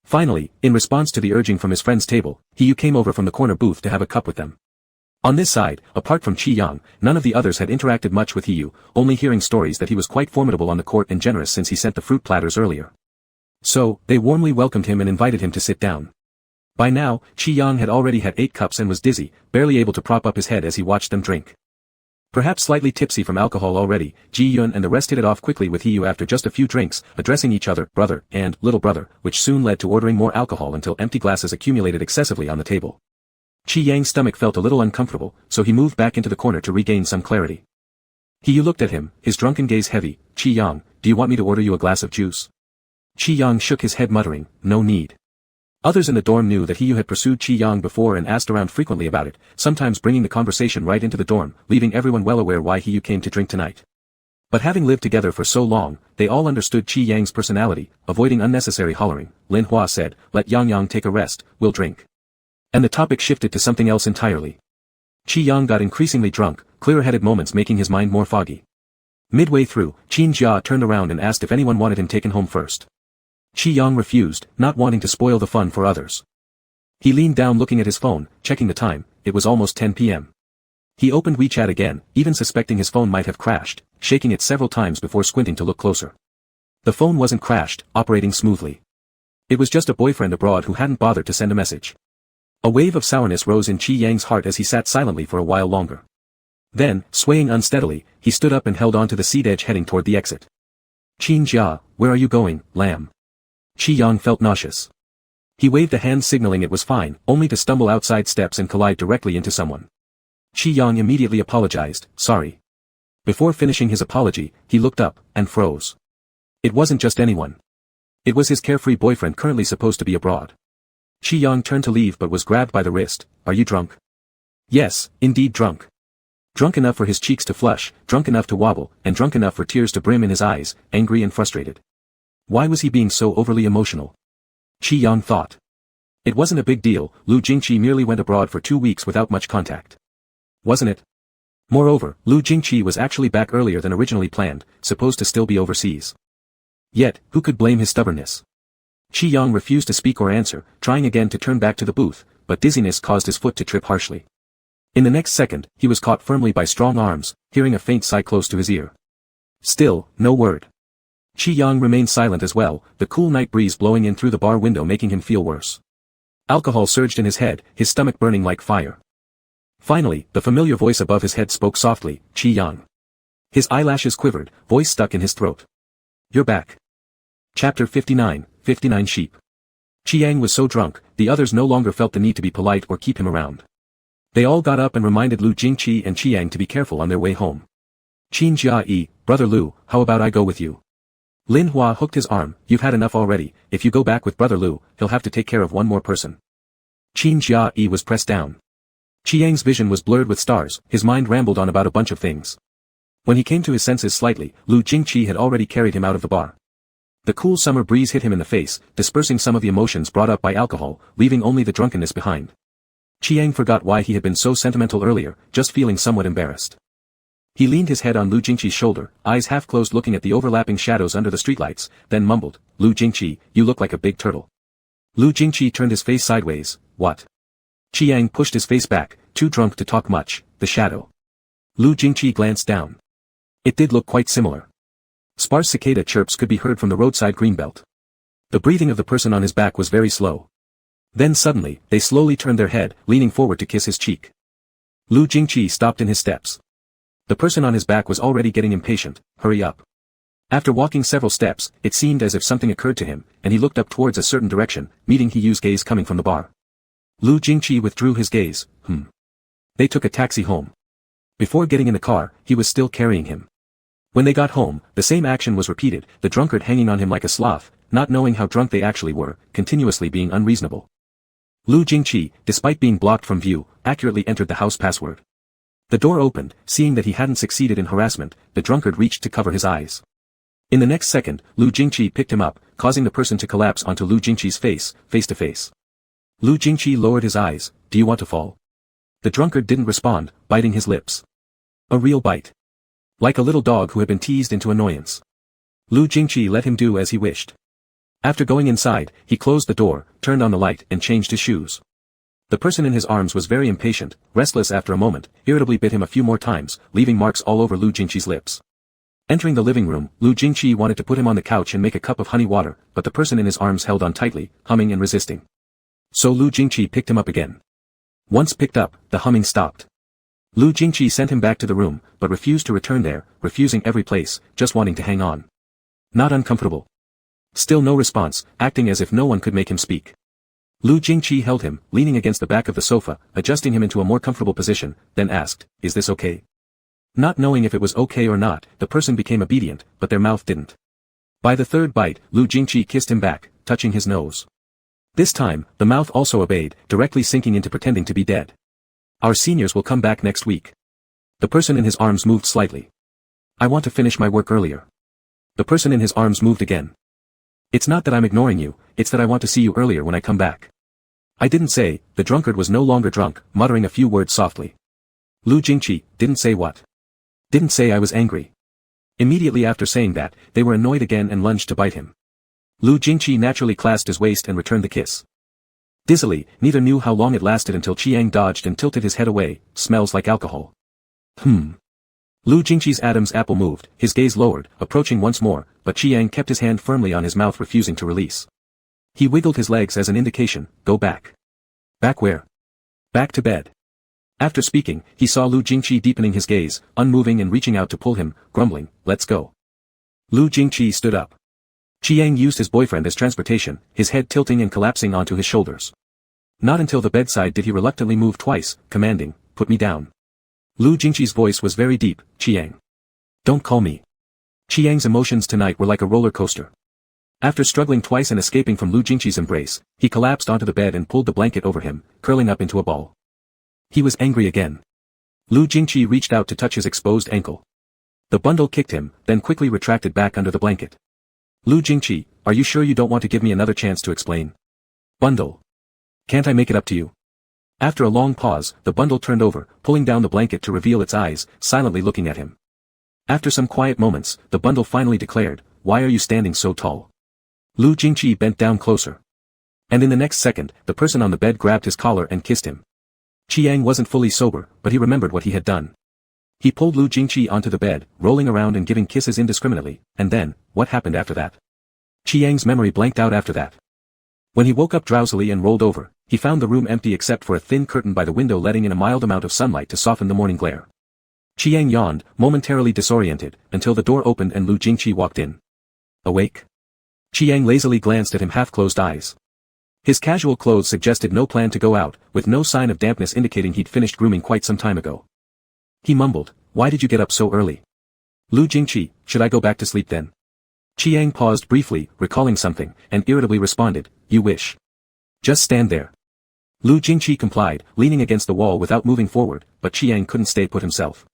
Finally, in response to the urging from his friend's table, Yu came over from the corner booth to have a cup with them. On this side, apart from Qi Yang, none of the others had interacted much with Yu, only hearing stories that he was quite formidable on the court and generous since he sent the fruit platters earlier. So, they warmly welcomed him and invited him to sit down. By now, Qi Yang had already had 8 cups and was dizzy, barely able to prop up his head as he watched them drink. Perhaps slightly tipsy from alcohol already, Ji Yun and the rest hit it off quickly with Yu after just a few drinks, addressing each other, brother, and little brother, which soon led to ordering more alcohol until empty glasses accumulated excessively on the table. Qi Yang's stomach felt a little uncomfortable, so he moved back into the corner to regain some clarity. Yu looked at him, his drunken gaze heavy. "Qi Yang, do you want me to order you a glass of juice?" Qi Yang shook his head muttering, "No need." Others in the dorm knew that Yu had pursued Qi Yang before and asked around frequently about it, sometimes bringing the conversation right into the dorm, leaving everyone well aware why Yu came to drink tonight. But having lived together for so long, they all understood Qi Yang's personality, avoiding unnecessary hollering. Lin Hua said, "Let Yang Yang take a rest, we'll drink." And the topic shifted to something else entirely. Qi Yang got increasingly drunk, clear-headed moments making his mind more foggy. Midway through, Qin Jia turned around and asked if anyone wanted him taken home first. Qi Yang refused, not wanting to spoil the fun for others. He leaned down looking at his phone, checking the time. It was almost 10 p.m. He opened WeChat again, even suspecting his phone might have crashed, shaking it several times before squinting to look closer. The phone wasn't crashed, operating smoothly. It was just a boyfriend abroad who hadn't bothered to send a message. A wave of sourness rose in Qi Yang's heart as he sat silently for a while longer. Then, swaying unsteadily, he stood up and held on to the seat edge heading toward the exit. "Qin Jia, where are you going, lamb?" Qi Yang felt nauseous. He waved a hand signaling it was fine, only to stumble outside steps and collide directly into someone. Qi Yang immediately apologized, "Sorry." Before finishing his apology, he looked up, and froze. It wasn't just anyone. It was his carefree boyfriend currently supposed to be abroad. Qi Yang turned to leave but was grabbed by the wrist. "Are you drunk?" "Yes, indeed drunk." Drunk enough for his cheeks to flush, drunk enough to wobble, and drunk enough for tears to brim in his eyes, angry and frustrated. Why was he being so overly emotional? Qi Yang thought. It wasn't a big deal, Lu Jingqi merely went abroad for 2 weeks without much contact. Wasn't it? Moreover, Lu Jingqi was actually back earlier than originally planned, supposed to still be overseas. Yet, who could blame his stubbornness? Qi Yang refused to speak or answer, trying again to turn back to the booth, but dizziness caused his foot to trip harshly. In the next second, he was caught firmly by strong arms, hearing a faint sigh close to his ear. Still, no word. Qi Yang remained silent as well, the cool night breeze blowing in through the bar window making him feel worse. Alcohol surged in his head, his stomach burning like fire. Finally, the familiar voice above his head spoke softly, "Qi Yang." His eyelashes quivered, voice stuck in his throat. "You're back." Chapter 59, 59 Sheep. Qi Yang was so drunk, the others no longer felt the need to be polite or keep him around. They all got up and reminded Lu Jingqi and Qi Yang to be careful on their way home. "Qin Jia, brother Lu, how about I go with you?" Lin Hua hooked his arm, "You've had enough already, if you go back with brother Lu, he'll have to take care of one more person." Qin Jia was pressed down. Qi Yang's vision was blurred with stars, his mind rambled on about a bunch of things. When he came to his senses slightly, Lu Jingqi had already carried him out of the bar. The cool summer breeze hit him in the face, dispersing some of the emotions brought up by alcohol, leaving only the drunkenness behind. Qi Yang forgot why he had been so sentimental earlier, just feeling somewhat embarrassed. He leaned his head on Lu Jingqi's shoulder, eyes half closed looking at the overlapping shadows under the streetlights, then mumbled, "Lu Jingqi, you look like a big turtle." Lu Jingqi turned his face sideways, "What?" Qi Yang pushed his face back, too drunk to talk much, "The shadow." Lu Jingqi glanced down. It did look quite similar. Sparse cicada chirps could be heard from the roadside greenbelt. The breathing of the person on his back was very slow. Then suddenly, they slowly turned their head, leaning forward to kiss his cheek. Lu Jingqi stopped in his steps. The person on his back was already getting impatient, "Hurry up." After walking several steps, it seemed as if something occurred to him, and he looked up towards a certain direction, meeting Hiyu's gaze coming from the bar. Lu Jingqi withdrew his gaze, They took a taxi home. Before getting in the car, he was still carrying him. When they got home, the same action was repeated, the drunkard hanging on him like a sloth, not knowing how drunk they actually were, continuously being unreasonable. Lu Jingqi, despite being blocked from view, accurately entered the house password. The door opened, seeing that he hadn't succeeded in harassment, the drunkard reached to cover his eyes. In the next second, Lu Jingqi picked him up, causing the person to collapse onto Lu Jingqi's face to face. Lu Jingqi lowered his eyes, "Do you want to fall?" The drunkard didn't respond, biting his lips. A real bite. Like a little dog who had been teased into annoyance. Lu Jingqi let him do as he wished. After going inside, he closed the door, turned on the light, and changed his shoes. The person in his arms was very impatient, restless after a moment, irritably bit him a few more times, leaving marks all over Lu Jingqi's lips. Entering the living room, Lu Jingqi wanted to put him on the couch and make a cup of honey water, but the person in his arms held on tightly, humming and resisting. So Lu Jingqi picked him up again. Once picked up, the humming stopped. Lu Jingqi sent him back to the room, but refused to return there, refusing every place, just wanting to hang on. Not uncomfortable. Still no response, acting as if no one could make him speak. Lu Jingqi held him, leaning against the back of the sofa, adjusting him into a more comfortable position, then asked, "Is this okay?" Not knowing if it was okay or not, the person became obedient, but their mouth didn't. By the third bite, Lu Jingqi kissed him back, touching his nose. This time, the mouth also obeyed, directly sinking into pretending to be dead. "Our seniors will come back next week." The person in his arms moved slightly. "I want to finish my work earlier." The person in his arms moved again. "It's not that I'm ignoring you, it's that I want to see you earlier when I come back." "I didn't say," the drunkard was no longer drunk, muttering a few words softly. Lu Jingqi, "Didn't say what?" "Didn't say I was angry." Immediately after saying that, they were annoyed again and lunged to bite him. Lu Jingqi naturally clasped his waist and returned the kiss. Dizzily, neither knew how long it lasted until Qi Yang dodged and tilted his head away, "Smells like alcohol." Lu Jingqi's Adam's apple moved, his gaze lowered, approaching once more, but Chiang kept his hand firmly on his mouth, refusing to release. He wiggled his legs as an indication, go back. Back where? Back to bed. After speaking, he saw Lu Jingqi deepening his gaze, unmoving and reaching out to pull him, grumbling, let's go. Lu Jingqi stood up. Chiang used his boyfriend as transportation, his head tilting and collapsing onto his shoulders. Not until the bedside did he reluctantly move twice, commanding, put me down. Lu Jingqi's voice was very deep, Chiang. Don't call me. Chiang's emotions tonight were like a roller coaster. After struggling twice and escaping from Lu Jingqi's embrace, he collapsed onto the bed and pulled the blanket over him, curling up into a ball. He was angry again. Lu Jingqi reached out to touch his exposed ankle. The bundle kicked him, then quickly retracted back under the blanket. Lu Jingqi, are you sure you don't want to give me another chance to explain? Bundle. Can't I make it up to you? After a long pause, the bundle turned over, pulling down the blanket to reveal its eyes, silently looking at him. After some quiet moments, the bundle finally declared, why are you standing so tall? Lu Jingqi bent down closer. And in the next second, the person on the bed grabbed his collar and kissed him. Chiang wasn't fully sober, but he remembered what he had done. He pulled Lu Jingqi onto the bed, rolling around and giving kisses indiscriminately, and then, what happened after that? Chiang's memory blanked out after that. When he woke up drowsily and rolled over, he found the room empty except for a thin curtain by the window letting in a mild amount of sunlight to soften the morning glare. Chiang yawned, momentarily disoriented, until the door opened and Lu Jingqi walked in. Awake? Chiang lazily glanced at him, half-closed eyes. His casual clothes suggested no plan to go out, with no sign of dampness indicating he'd finished grooming quite some time ago. He mumbled, why did you get up so early? Lu Jingqi, should I go back to sleep then? Chiang paused briefly, recalling something, and irritably responded, you wish. Just stand there. Lu Jingqi complied, leaning against the wall without moving forward, but Chiang couldn't stay put himself.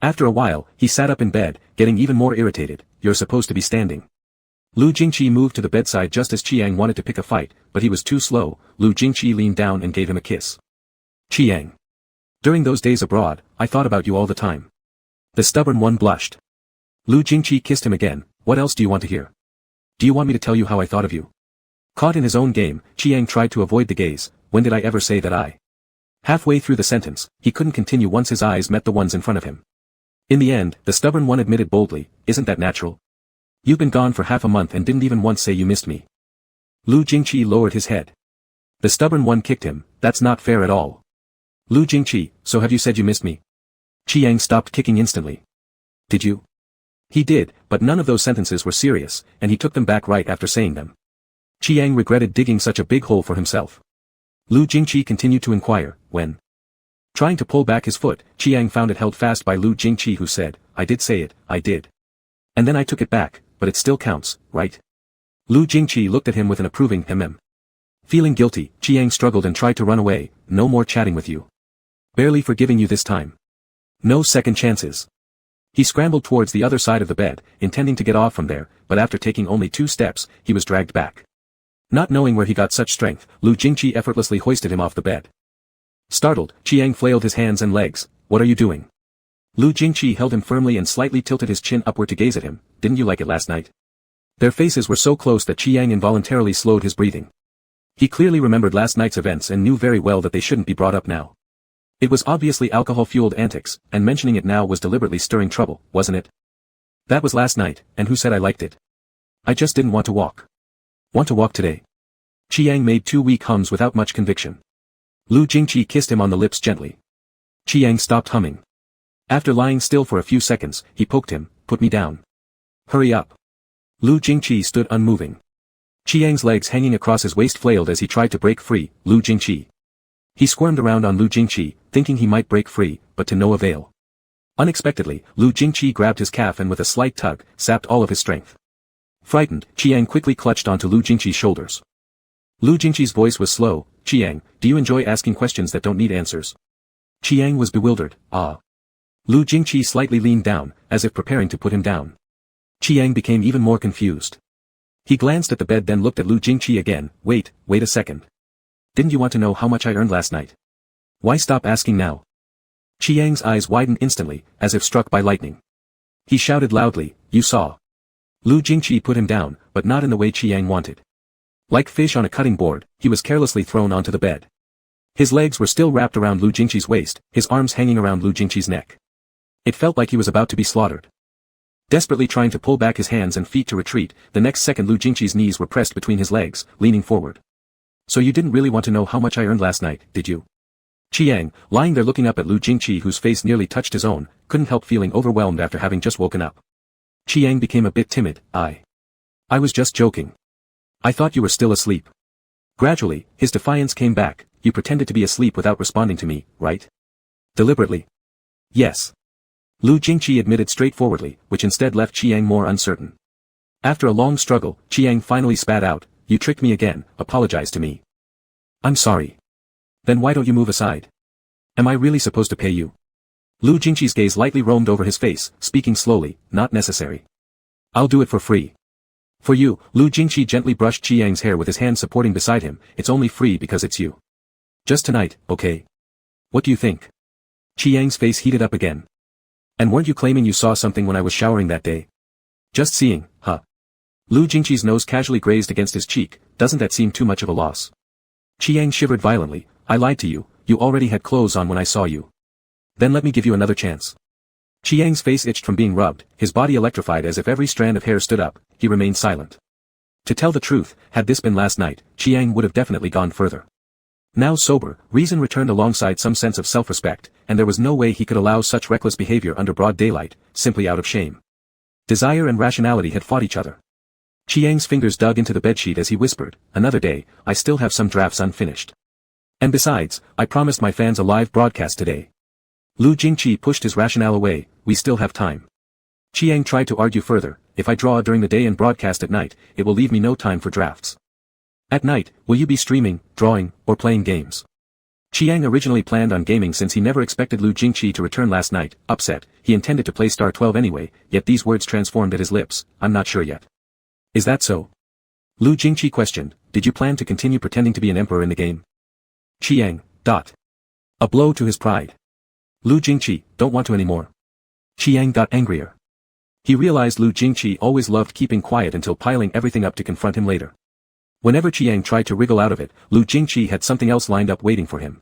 After a while, he sat up in bed, getting even more irritated, you're supposed to be standing. Lu Jingqi moved to the bedside just as Chiang wanted to pick a fight, but he was too slow. Lu Jingqi leaned down and gave him a kiss. Chiang. During those days abroad, I thought about you all the time. The stubborn one blushed. Lu Jingqi kissed him again, what else do you want to hear? Do you want me to tell you how I thought of you? Caught in his own game, Chiang tried to avoid the gaze, when did I ever say that I? Halfway through the sentence, he couldn't continue once his eyes met the ones in front of him. In the end, the stubborn one admitted boldly, isn't that natural? You've been gone for half a month and didn't even once say you missed me. Lu Jingqi lowered his head. The stubborn one kicked him, that's not fair at all. Lu Jingqi, so have you said you missed me? Chiang stopped kicking instantly. Did you? He did, but none of those sentences were serious, and he took them back right after saying them. Chiang regretted digging such a big hole for himself. Lu Jingqi continued to inquire, when? Trying to pull back his foot, Chiang found it held fast by Lu Jingqi, who said, I did say it, I did. And then I took it back, but it still counts, right? Lu Jingqi looked at him with an approving Feeling guilty, Chiang struggled and tried to run away, no more chatting with you. Barely forgiving you this time. No second chances. He scrambled towards the other side of the bed, intending to get off from there, but after taking only 2 steps, he was dragged back. Not knowing where he got such strength, Lu Jingqi effortlessly hoisted him off the bed. Startled, Chiang flailed his hands and legs, what are you doing? Lu Jingqi held him firmly and slightly tilted his chin upward to gaze at him, didn't you like it last night? Their faces were so close that Chiang involuntarily slowed his breathing. He clearly remembered last night's events and knew very well that they shouldn't be brought up now. It was obviously alcohol-fueled antics, and mentioning it now was deliberately stirring trouble, wasn't it? That was last night, and who said I liked it? I just didn't want to walk. Want to walk today? Chiang made 2 weak hums without much conviction. Lu Jingqi kissed him on the lips gently. Chiang stopped humming. After lying still for a few seconds, he poked him, put me down. Hurry up. Lu Jingqi stood unmoving. Chiang's legs hanging across his waist flailed as he tried to break free, Lu Jingqi. He squirmed around on Lu Jingqi, thinking he might break free, but to no avail. Unexpectedly, Lu Jingqi grabbed his calf and with a slight tug, sapped all of his strength. Frightened, Chiang quickly clutched onto Lu Jingqi's shoulders. Lu Jingqi's voice was slow, Chiang, do you enjoy asking questions that don't need answers? Chiang was bewildered, ah. Lu Jingqi slightly leaned down, as if preparing to put him down. Chiang became even more confused. He glanced at the bed then looked at Lu Jingqi again, wait a second. Didn't you want to know how much I earned last night? Why stop asking now? Chiang's eyes widened instantly, as if struck by lightning. He shouted loudly, you saw. Lu Jingqi put him down, but not in the way Chiang wanted. Like fish on a cutting board, he was carelessly thrown onto the bed. His legs were still wrapped around Lu Jingqi's waist, his arms hanging around Lu Jingqi's neck. It felt like he was about to be slaughtered. Desperately trying to pull back his hands and feet to retreat, the next second Lu Jingqi's knees were pressed between his legs, leaning forward. So you didn't really want to know how much I earned last night, did you? Chiang, lying there looking up at Lu Jingqi whose face nearly touched his own, couldn't help feeling overwhelmed after having just woken up. Chiang became a bit timid. I was just joking. I thought you were still asleep. Gradually, his defiance came back. You pretended to be asleep without responding to me, right? Deliberately. Yes. Lu Jingqi admitted straightforwardly, which instead left Chiang more uncertain. After a long struggle, Chiang finally spat out, "You tricked me again, apologize to me." "I'm sorry." "Then why don't you move aside? Am I really supposed to pay you?" Lu Jingqi's gaze lightly roamed over his face, speaking slowly, "Not necessary. I'll do it for free." "For you," Lu Jingqi gently brushed Chiang's hair with his hand supporting beside him, "it's only free because it's you. Just tonight, okay? What do you think?" Chiang's face heated up again. "And weren't you claiming you saw something when I was showering that day?" "Just seeing, huh?" Lu Jingqi's nose casually grazed against his cheek. "Doesn't that seem too much of a loss?" Chiang shivered violently. "I lied to you, you already had clothes on when I saw you. Then let me give you another chance." Chiang's face itched from being rubbed, his body electrified as if every strand of hair stood up. He remained silent. To tell the truth, had this been last night, Chiang would have definitely gone further. Now sober, reason returned alongside some sense of self-respect, and there was no way he could allow such reckless behavior under broad daylight, simply out of shame. Desire and rationality had fought each other. Chiang's fingers dug into the bedsheet as he whispered, "Another day, I still have some drafts unfinished. And besides, I promised my fans a live broadcast today." Lu Jingqi pushed his rationale away. "We still have time." Chiang tried to argue further, "If I draw during the day and broadcast at night, it will leave me no time for drafts. At night, will you be streaming, drawing, or playing games?" Chiang originally planned on gaming since he never expected Lu Jingqi to return last night. Upset, he intended to play Star 12 anyway, yet these words transformed at his lips, "I'm not sure yet." "Is that so?" Lu Jingqi questioned, "Did you plan to continue pretending to be an emperor in the game?" Chiang. A blow to his pride. Lu Jingqi, "Don't want to anymore." Chiang got angrier. He realized Lu Jingqi always loved keeping quiet until piling everything up to confront him later. Whenever Chiang tried to wriggle out of it, Lu Jingqi had something else lined up waiting for him.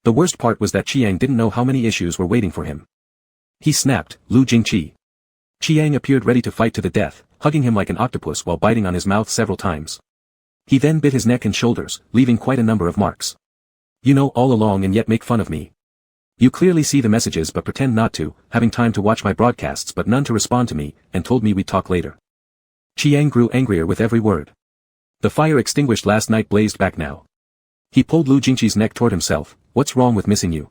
The worst part was that Chiang didn't know how many issues were waiting for him. He snapped, "Lu Jingqi." Chiang appeared ready to fight to the death, hugging him like an octopus while biting on his mouth several times. He then bit his neck and shoulders, leaving quite a number of marks. "You know all along and yet make fun of me. You clearly see the messages but pretend not to, having time to watch my broadcasts but none to respond to me, and told me we'd talk later." Chiang grew angrier with every word. The fire extinguished last night blazed back now. He pulled Lu Jingqi's neck toward himself. "What's wrong with missing you?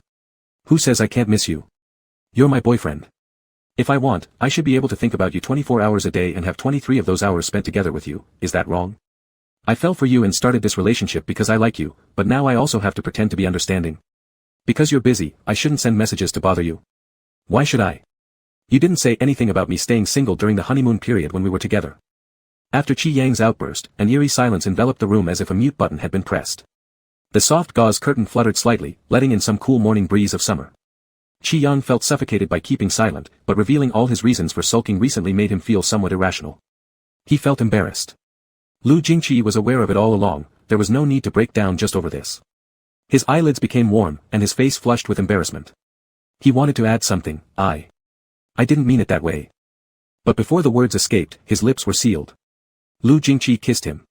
Who says I can't miss you? You're my boyfriend. If I want, I should be able to think about you 24 hours a day and have 23 of those hours spent together with you. Is that wrong? I fell for you and started this relationship because I like you, but now I also have to pretend to be understanding. Because you're busy, I shouldn't send messages to bother you. Why should I? You didn't say anything about me staying single during the honeymoon period when we were together." After Chi Yang's outburst, an eerie silence enveloped the room as if a mute button had been pressed. The soft gauze curtain fluttered slightly, letting in some cool morning breeze of summer. Chi Yang felt suffocated by keeping silent, but revealing all his reasons for sulking recently made him feel somewhat irrational. He felt embarrassed. Lu Jingqi was aware of it all along. There was no need to break down just over this. His eyelids became warm, and his face flushed with embarrassment. He wanted to add something. I didn't mean it that way." But before the words escaped, his lips were sealed. Lu Jingqi kissed him.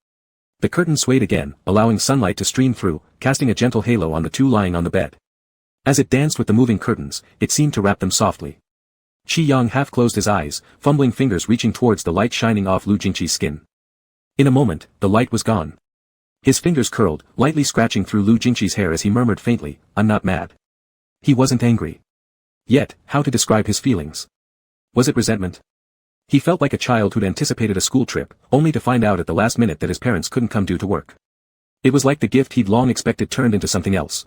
The curtain swayed again, allowing sunlight to stream through, casting a gentle halo on the two lying on the bed. As it danced with the moving curtains, it seemed to wrap them softly. Chi Yang half closed his eyes, fumbling fingers reaching towards the light shining off Lu Jingqi's skin. In a moment, the light was gone. His fingers curled, lightly scratching through Lu Jingqi's hair as he murmured faintly, "I'm not mad." He wasn't angry. Yet, how to describe his feelings? Was it resentment? He felt like a child who'd anticipated a school trip, only to find out at the last minute that his parents couldn't come due to work. It was like the gift he'd long expected turned into something else.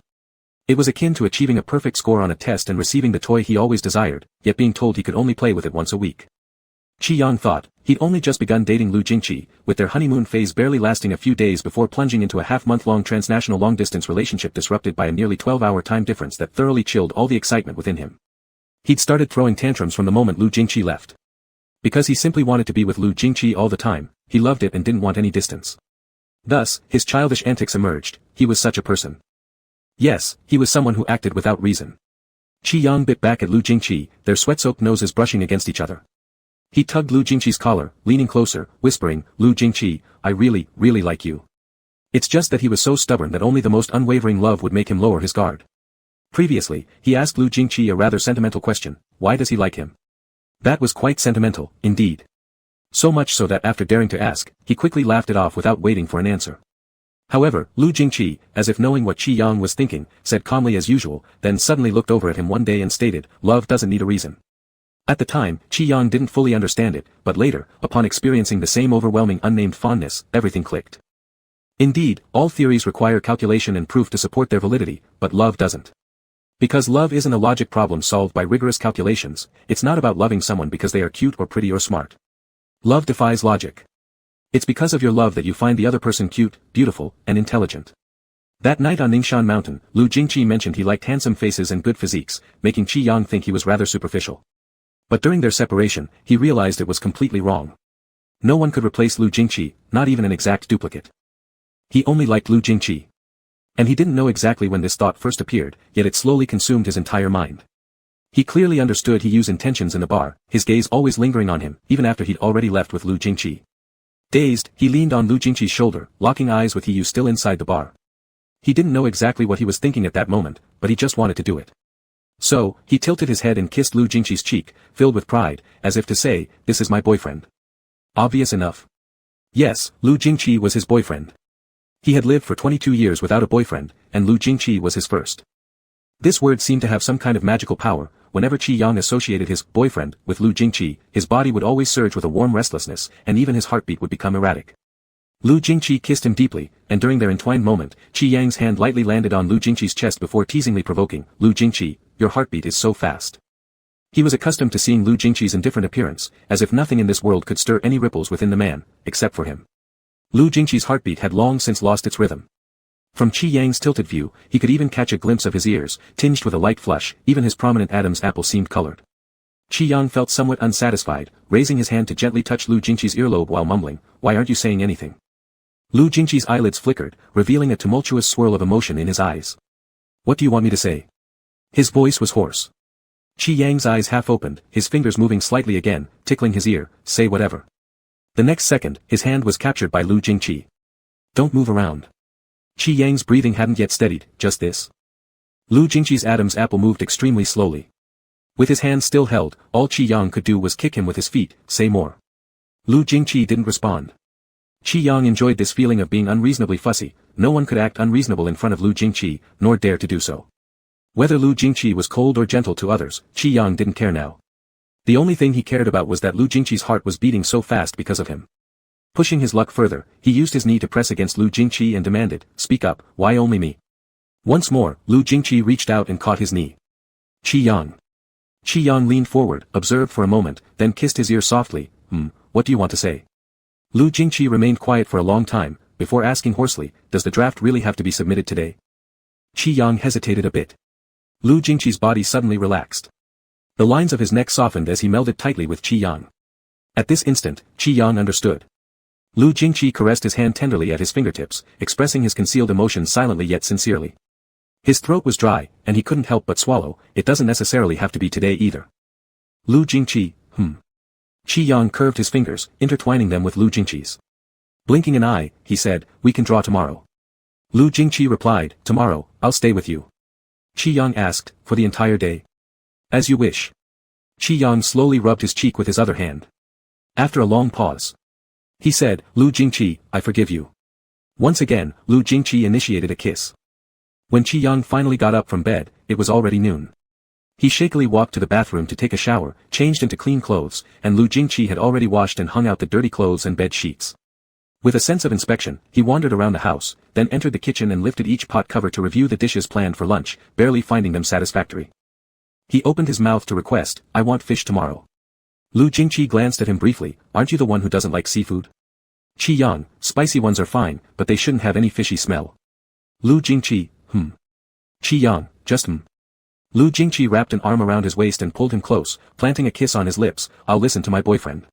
It was akin to achieving a perfect score on a test and receiving the toy he always desired, yet being told he could only play with it once a week. Chi Yang thought, he'd only just begun dating Lu Jingqi, with their honeymoon phase barely lasting a few days before plunging into a half-month-long transnational long-distance relationship disrupted by a nearly 12-hour time difference that thoroughly chilled all the excitement within him. He'd started throwing tantrums from the moment Lu Jingqi left. Because he simply wanted to be with Lu Jingqi all the time, he loved it and didn't want any distance. Thus, his childish antics emerged. He was such a person. Yes, he was someone who acted without reason. Qi Yang bit back at Lu Jingqi, their sweat-soaked noses brushing against each other. He tugged Lu Jingqi's collar, leaning closer, whispering, Lu Jingqi, I really, really like you. It's just that he was so stubborn that only the most unwavering love would make him lower his guard. Previously, he asked Lu Jingqi a rather sentimental question, why does he like him? That was quite sentimental, indeed. So much so that after daring to ask, he quickly laughed it off without waiting for an answer. However, Lu Jingqi, as if knowing what Qi Yang was thinking, said calmly as usual, then suddenly looked over at him one day and stated, love doesn't need a reason. At the time, Qi Yang didn't fully understand it, but later, upon experiencing the same overwhelming unnamed fondness, everything clicked. Indeed, all theories require calculation and proof to support their validity, but love doesn't. Because love isn't a logic problem solved by rigorous calculations, it's not about loving someone because they are cute or pretty or smart. Love defies logic. It's because of your love that you find the other person cute, beautiful, and intelligent. That night on Ningxian Mountain, Lu Jingqi mentioned he liked handsome faces and good physiques, making Qi Yang think he was rather superficial. But during their separation, he realized it was completely wrong. No one could replace Lu Jingqi, not even an exact duplicate. He only liked Lu Jingqi. And he didn't know exactly when this thought first appeared, yet it slowly consumed his entire mind. He clearly understood He Yu's intentions in the bar, his gaze always lingering on him, even after he'd already left with Lu Jingqi. Dazed, he leaned on Lu Jingqi's shoulder, locking eyes with He Yu still inside the bar. He didn't know exactly what he was thinking at that moment, but he just wanted to do it. So, he tilted his head and kissed Lu Jingqi's cheek, filled with pride, as if to say, this is my boyfriend. Obvious enough. Yes, Lu Jingqi was his boyfriend. He had lived for 22 years without a boyfriend, and Lu Jingqi was his first. This word seemed to have some kind of magical power. Whenever Qi Yang associated his boyfriend with Lu Jingqi, his body would always surge with a warm restlessness, and even his heartbeat would become erratic. Lu Jingqi kissed him deeply, and during their entwined moment, Qi Yang's hand lightly landed on Lu Jingqi's chest before teasingly provoking, Lu Jingqi, your heartbeat is so fast. He was accustomed to seeing Lu Jingqi's indifferent appearance, as if nothing in this world could stir any ripples within the man, except for him. Lu Jingqi's heartbeat had long since lost its rhythm. From Qi Yang's tilted view, he could even catch a glimpse of his ears, tinged with a light flush, even his prominent Adam's apple seemed colored. Qi Yang felt somewhat unsatisfied, raising his hand to gently touch Lu Jingqi's earlobe while mumbling, why aren't you saying anything? Lu Jingqi's eyelids flickered, revealing a tumultuous swirl of emotion in his eyes. What do you want me to say? His voice was hoarse. Qi Yang's eyes half opened, his fingers moving slightly again, tickling his ear, say whatever. The next second, his hand was captured by Lu Jingqi. Don't move around. Qi Yang's breathing hadn't yet steadied, just this. Lu Jingqi's Adam's apple moved extremely slowly. With his hand still held, all Qi Yang could do was kick him with his feet, say more. Lu Jingqi didn't respond. Qi Yang enjoyed this feeling of being unreasonably fussy. No one could act unreasonable in front of Lu Jingqi, nor dare to do so. Whether Lu Jingqi was cold or gentle to others, Qi Yang didn't care now. The only thing he cared about was that Lu Jingqi's heart was beating so fast because of him. Pushing his luck further, he used his knee to press against Lu Jingqi and demanded, speak up, why only me? Once more, Lu Jingqi reached out and caught his knee. Qi Yang. Qi Yang leaned forward, observed for a moment, then kissed his ear softly, what do you want to say? Lu Jingqi remained quiet for a long time, before asking hoarsely, does the draft really have to be submitted today? Qi Yang hesitated a bit. Lu Jingqi's body suddenly relaxed. The lines of his neck softened as he melded tightly with Qi Yang. At this instant, Qi Yang understood. Lu Jingqi caressed his hand tenderly at his fingertips, expressing his concealed emotion silently yet sincerely. His throat was dry, and he couldn't help but swallow, it doesn't necessarily have to be today either. Lu Jingqi, Qi Yang curved his fingers, intertwining them with Lu Jingqi's. Blinking an eye, he said, we can draw tomorrow. Lu Jingqi replied, tomorrow, I'll stay with you. Qi Yang asked, for the entire day? As you wish. Qi Yang slowly rubbed his cheek with his other hand. After a long pause, he said, Lu Jingqi, I forgive you. Once again, Lu Jingqi initiated a kiss. When Qi Yang finally got up from bed, it was already noon. He shakily walked to the bathroom to take a shower, changed into clean clothes, and Lu Jingqi had already washed and hung out the dirty clothes and bed sheets. With a sense of inspection, he wandered around the house, then entered the kitchen and lifted each pot cover to review the dishes planned for lunch, barely finding them satisfactory. He opened his mouth to request, I want fish tomorrow. Lu Jingqi glanced at him briefly, aren't you the one who doesn't like seafood? Qi Yang, spicy ones are fine, but they shouldn't have any fishy smell. Lu Jingqi, Qi Yang, just Lu Jingqi wrapped an arm around his waist and pulled him close, planting a kiss on his lips, I'll listen to my boyfriend.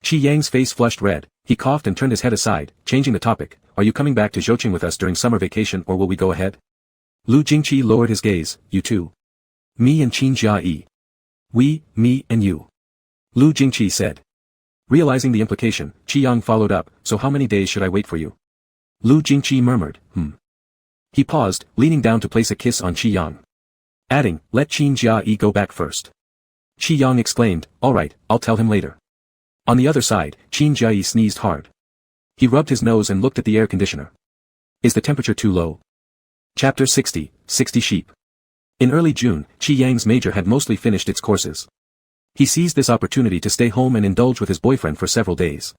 Qi Yang's face flushed red, he coughed and turned his head aside, changing the topic, are you coming back to Jiangcheng with us during summer vacation or will we go ahead? Lu Jingqi lowered his gaze, you too. Me and Qin Jia. We, me and you. Lu Jingqi said. Realizing the implication, Qi Yang followed up, so how many days should I wait for you? Lu Jingqi murmured, He paused, leaning down to place a kiss on Qi Yang. Adding, let Qin Jia go back first. Qi Yang exclaimed, alright, I'll tell him later. On the other side, Qin Jia sneezed hard. He rubbed his nose and looked at the air conditioner. Is the temperature too low? Chapter 60, 60 Sheep. In early June, Qi Yang's major had mostly finished its courses. He seized this opportunity to stay home and indulge with his boyfriend for several days.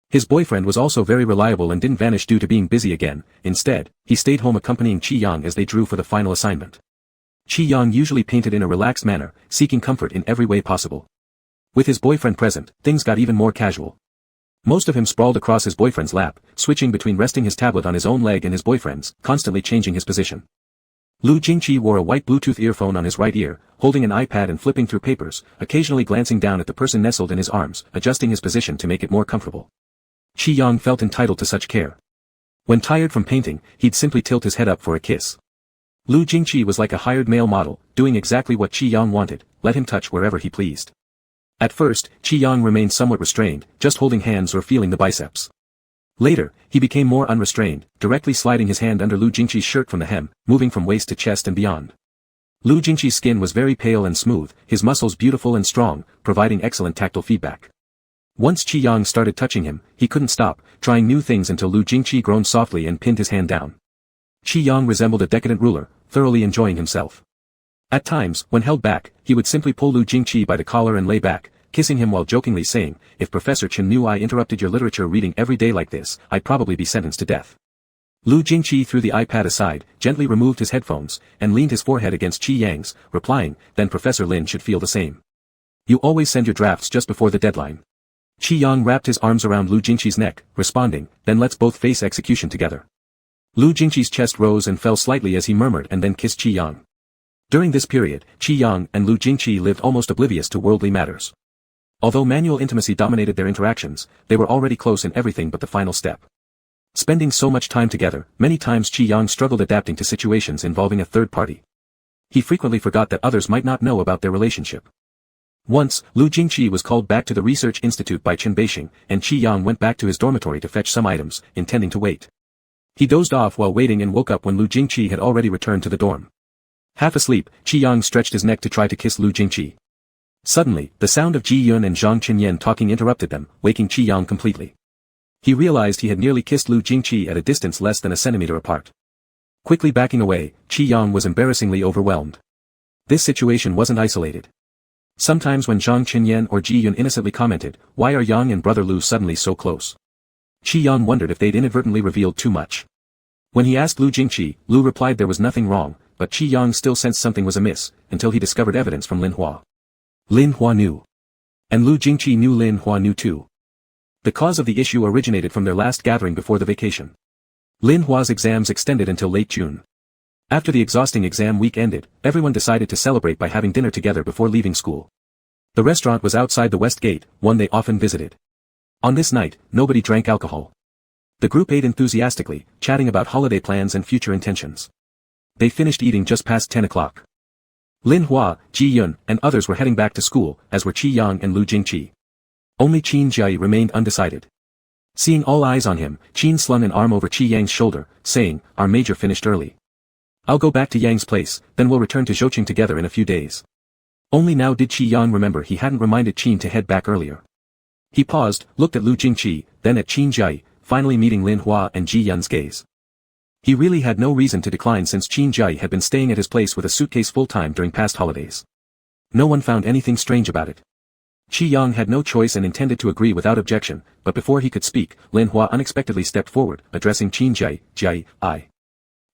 His boyfriend was also very reliable and didn't vanish due to being busy again. Instead, he stayed home accompanying Qi Yang as they drew for the final assignment. Qi Yang usually painted in a relaxed manner, seeking comfort in every way possible. With his boyfriend present, things got even more casual. Most of him sprawled across his boyfriend's lap, switching between resting his tablet on his own leg and his boyfriend's, constantly changing his position. Lu Jingqi wore a white Bluetooth earphone on his right ear, holding an iPad and flipping through papers, occasionally glancing down at the person nestled in his arms, adjusting his position to make it more comfortable. Qi Yang felt entitled to such care. When tired from painting, he'd simply tilt his head up for a kiss. Lu Jingqi was like a hired male model, doing exactly what Qi Yang wanted, let him touch wherever he pleased. At first, Qi Yang remained somewhat restrained, just holding hands or feeling the biceps. Later, he became more unrestrained, directly sliding his hand under Lu Jingqi's shirt from the hem, moving from waist to chest and beyond. Lu Jingqi's skin was very pale and smooth, his muscles beautiful and strong, providing excellent tactile feedback. Once Qi Yang started touching him, he couldn't stop, trying new things until Lu Jingqi groaned softly and pinned his hand down. Qi Yang resembled a decadent ruler, thoroughly enjoying himself. At times, when held back, he would simply pull Lu Jingqi by the collar and lay back, kissing him while jokingly saying, if Professor Chen knew I interrupted your literature reading every day like this, I'd probably be sentenced to death. Lu Jingqi threw the iPad aside, gently removed his headphones, and leaned his forehead against Qi Yang's, replying, then Professor Lin should feel the same. You always send your drafts just before the deadline. Qi Yang wrapped his arms around Lu Jingqi's neck, responding, then let's both face execution together. Lu Jingqi's chest rose and fell slightly as he murmured and then kissed Qi Yang. During this period, Qi Yang and Lu Jingqi lived almost oblivious to worldly matters. Although manual intimacy dominated their interactions, they were already close in everything but the final step. Spending so much time together, many times Qi Yang struggled adapting to situations involving a third party. He frequently forgot that others might not know about their relationship. Once, Lu Jingqi was called back to the research institute by Chen Beixing, and Qi Yang went back to his dormitory to fetch some items, intending to wait. He dozed off while waiting and woke up when Lu Jingqi had already returned to the dorm. Half asleep, Qi Yang stretched his neck to try to kiss Lu Jingqi. Suddenly, the sound of Ji Yun and Zhang Chenyan talking interrupted them, waking Qi Yang completely. He realized he had nearly kissed Lu Jingqi at a distance less than a centimeter apart. Quickly backing away, Qi Yang was embarrassingly overwhelmed. This situation wasn't isolated. Sometimes when Zhang Chenyan or Ji Yun innocently commented, why are Yang and brother Lu suddenly so close? Qi Yang wondered if they'd inadvertently revealed too much. When he asked Lu Jingqi, Lu replied there was nothing wrong, but Qi Yang still sensed something was amiss, until he discovered evidence from Lin Hua. Lin Hua knew. And Lu Jingqi knew Lin Hua knew too. The cause of the issue originated from their last gathering before the vacation. Lin Hua's exams extended until late June. After the exhausting exam week ended, everyone decided to celebrate by having dinner together before leaving school. The restaurant was outside the West Gate, one they often visited. On this night, nobody drank alcohol. The group ate enthusiastically, chatting about holiday plans and future intentions. They finished eating just past 10 o'clock. Lin Hua, Ji Yun, and others were heading back to school, as were Qi Yang and Lu Jingqi. Only Qin Jia remained undecided. Seeing all eyes on him, Qin slung an arm over Qi Yang's shoulder, saying, our major finished early. I'll go back to Yang's place, then we'll return to Jiangcheng together in a few days. Only now did Qi Yang remember he hadn't reminded Qin to head back earlier. He paused, looked at Lu Jingqi, then at Qin Jia, finally meeting Lin Hua and Ji Yun's gaze. He really had no reason to decline since Qin Jia had been staying at his place with a suitcase full-time during past holidays. No one found anything strange about it. Qi Yang had no choice and intended to agree without objection, but before he could speak, Lin Hua unexpectedly stepped forward, addressing Qin Jia, I.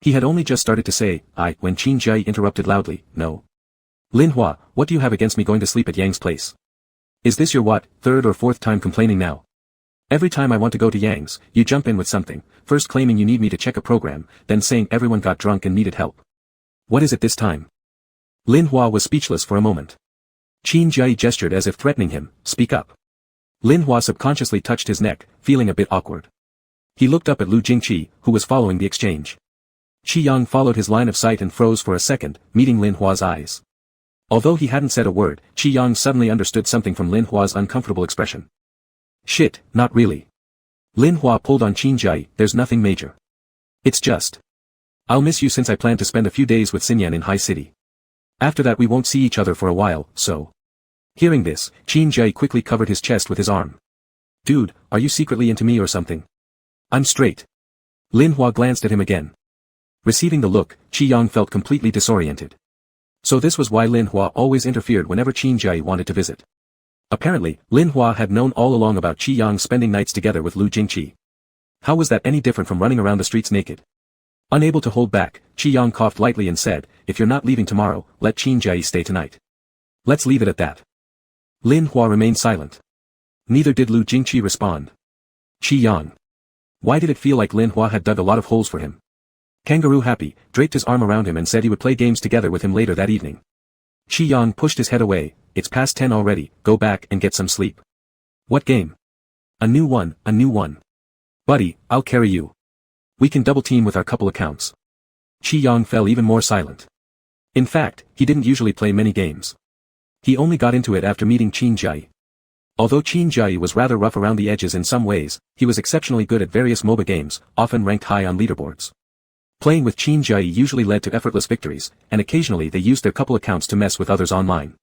He had only just started to say, I, when Qin Jia interrupted loudly, no. Lin Hua, what do you have against me going to sleep at Yang's place? Is this your what, third or fourth time complaining now? Every time I want to go to Yang's, you jump in with something, first claiming you need me to check a program, then saying everyone got drunk and needed help. What is it this time? Lin Hua was speechless for a moment. Qin Jia gestured as if threatening him, speak up. Lin Hua subconsciously touched his neck, feeling a bit awkward. He looked up at Lu Jingqi, who was following the exchange. Qi Yang followed his line of sight and froze for a second, meeting Lin Hua's eyes. Although he hadn't said a word, Qi Yang suddenly understood something from Lin Hua's uncomfortable expression. Shit, not really. Lin Hua pulled on Qin Jai, there's nothing major. It's just. I'll miss you since I plan to spend a few days with Xinyan in High City. After that we won't see each other for a while, so. Hearing this, Qin Jai quickly covered his chest with his arm. Dude, are you secretly into me or something? I'm straight. Lin Hua glanced at him again. Receiving the look, Qi Yang felt completely disoriented. So this was why Lin Hua always interfered whenever Qin Jai wanted to visit. Apparently, Lin Hua had known all along about Qi Yang spending nights together with Lu Jingqi. How was that any different from running around the streets naked? Unable to hold back, Qi Yang coughed lightly and said, if you're not leaving tomorrow, let Qin Jai stay tonight. Let's leave it at that. Lin Hua remained silent. Neither did Lu Jingqi respond. Qi Yang. Why did it feel like Lin Hua had dug a lot of holes for him? Kangaroo Happy draped his arm around him and said he would play games together with him later that evening. Qi Yang pushed his head away, it's past 10 already, go back and get some sleep. What game? A new one. Buddy, I'll carry you. We can double team with our couple accounts. Qi Yang fell even more silent. In fact, he didn't usually play many games. He only got into it after meeting Qin Jai. Although Qin Jai was rather rough around the edges in some ways, he was exceptionally good at various MOBA games, often ranked high on leaderboards. Playing with Qin Jai usually led to effortless victories, and occasionally they used their couple accounts to mess with others online.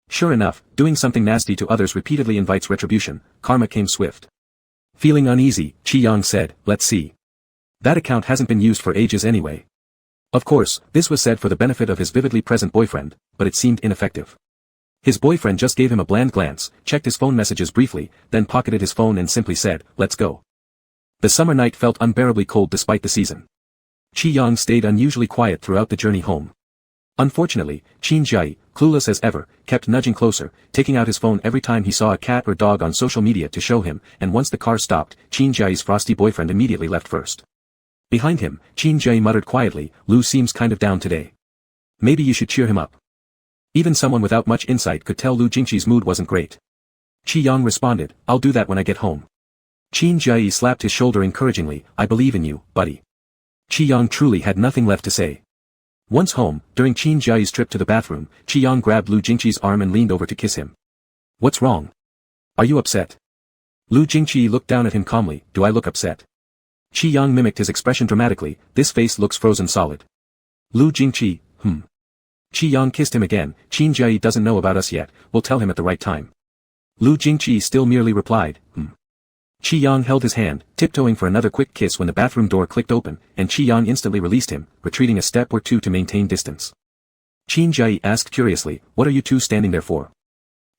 Sure enough, doing something nasty to others repeatedly invites retribution, karma came swift. Feeling uneasy, Qi Yang said, let's see. That account hasn't been used for ages anyway. Of course, this was said for the benefit of his vividly present boyfriend, but it seemed ineffective. His boyfriend just gave him a bland glance, checked his phone messages briefly, then pocketed his phone and simply said, let's go. The summer night felt unbearably cold despite the season. Qi Yang stayed unusually quiet throughout the journey home. Unfortunately, Qin Jai, clueless as ever, kept nudging closer, taking out his phone every time he saw a cat or dog on social media to show him, and once the car stopped, Qin Jai's frosty boyfriend immediately left first. Behind him, Qin Jai muttered quietly, Lu seems kind of down today. Maybe you should cheer him up. Even someone without much insight could tell Lu Jingqi's mood wasn't great. Qi Yang responded, I'll do that when I get home. Qin Jai slapped his shoulder encouragingly, I believe in you, buddy. Qi Yang truly had nothing left to say. Once home, during Qin Jai's trip to the bathroom, Qi Yang grabbed Lu Jingqi's arm and leaned over to kiss him. What's wrong? Are you upset? Lu Jingqi looked down at him calmly, do I look upset? Qi Yang mimicked his expression dramatically, this face looks frozen solid. Lu Jingqi, Qi Yang kissed him again, Qin Jai doesn't know about us yet, we'll tell him at the right time. Lu Jingqi still merely replied, Qi Yang held his hand, tiptoeing for another quick kiss when the bathroom door clicked open, and Qi Yang instantly released him, retreating a step or two to maintain distance. Qin Jai asked curiously, what are you two standing there for?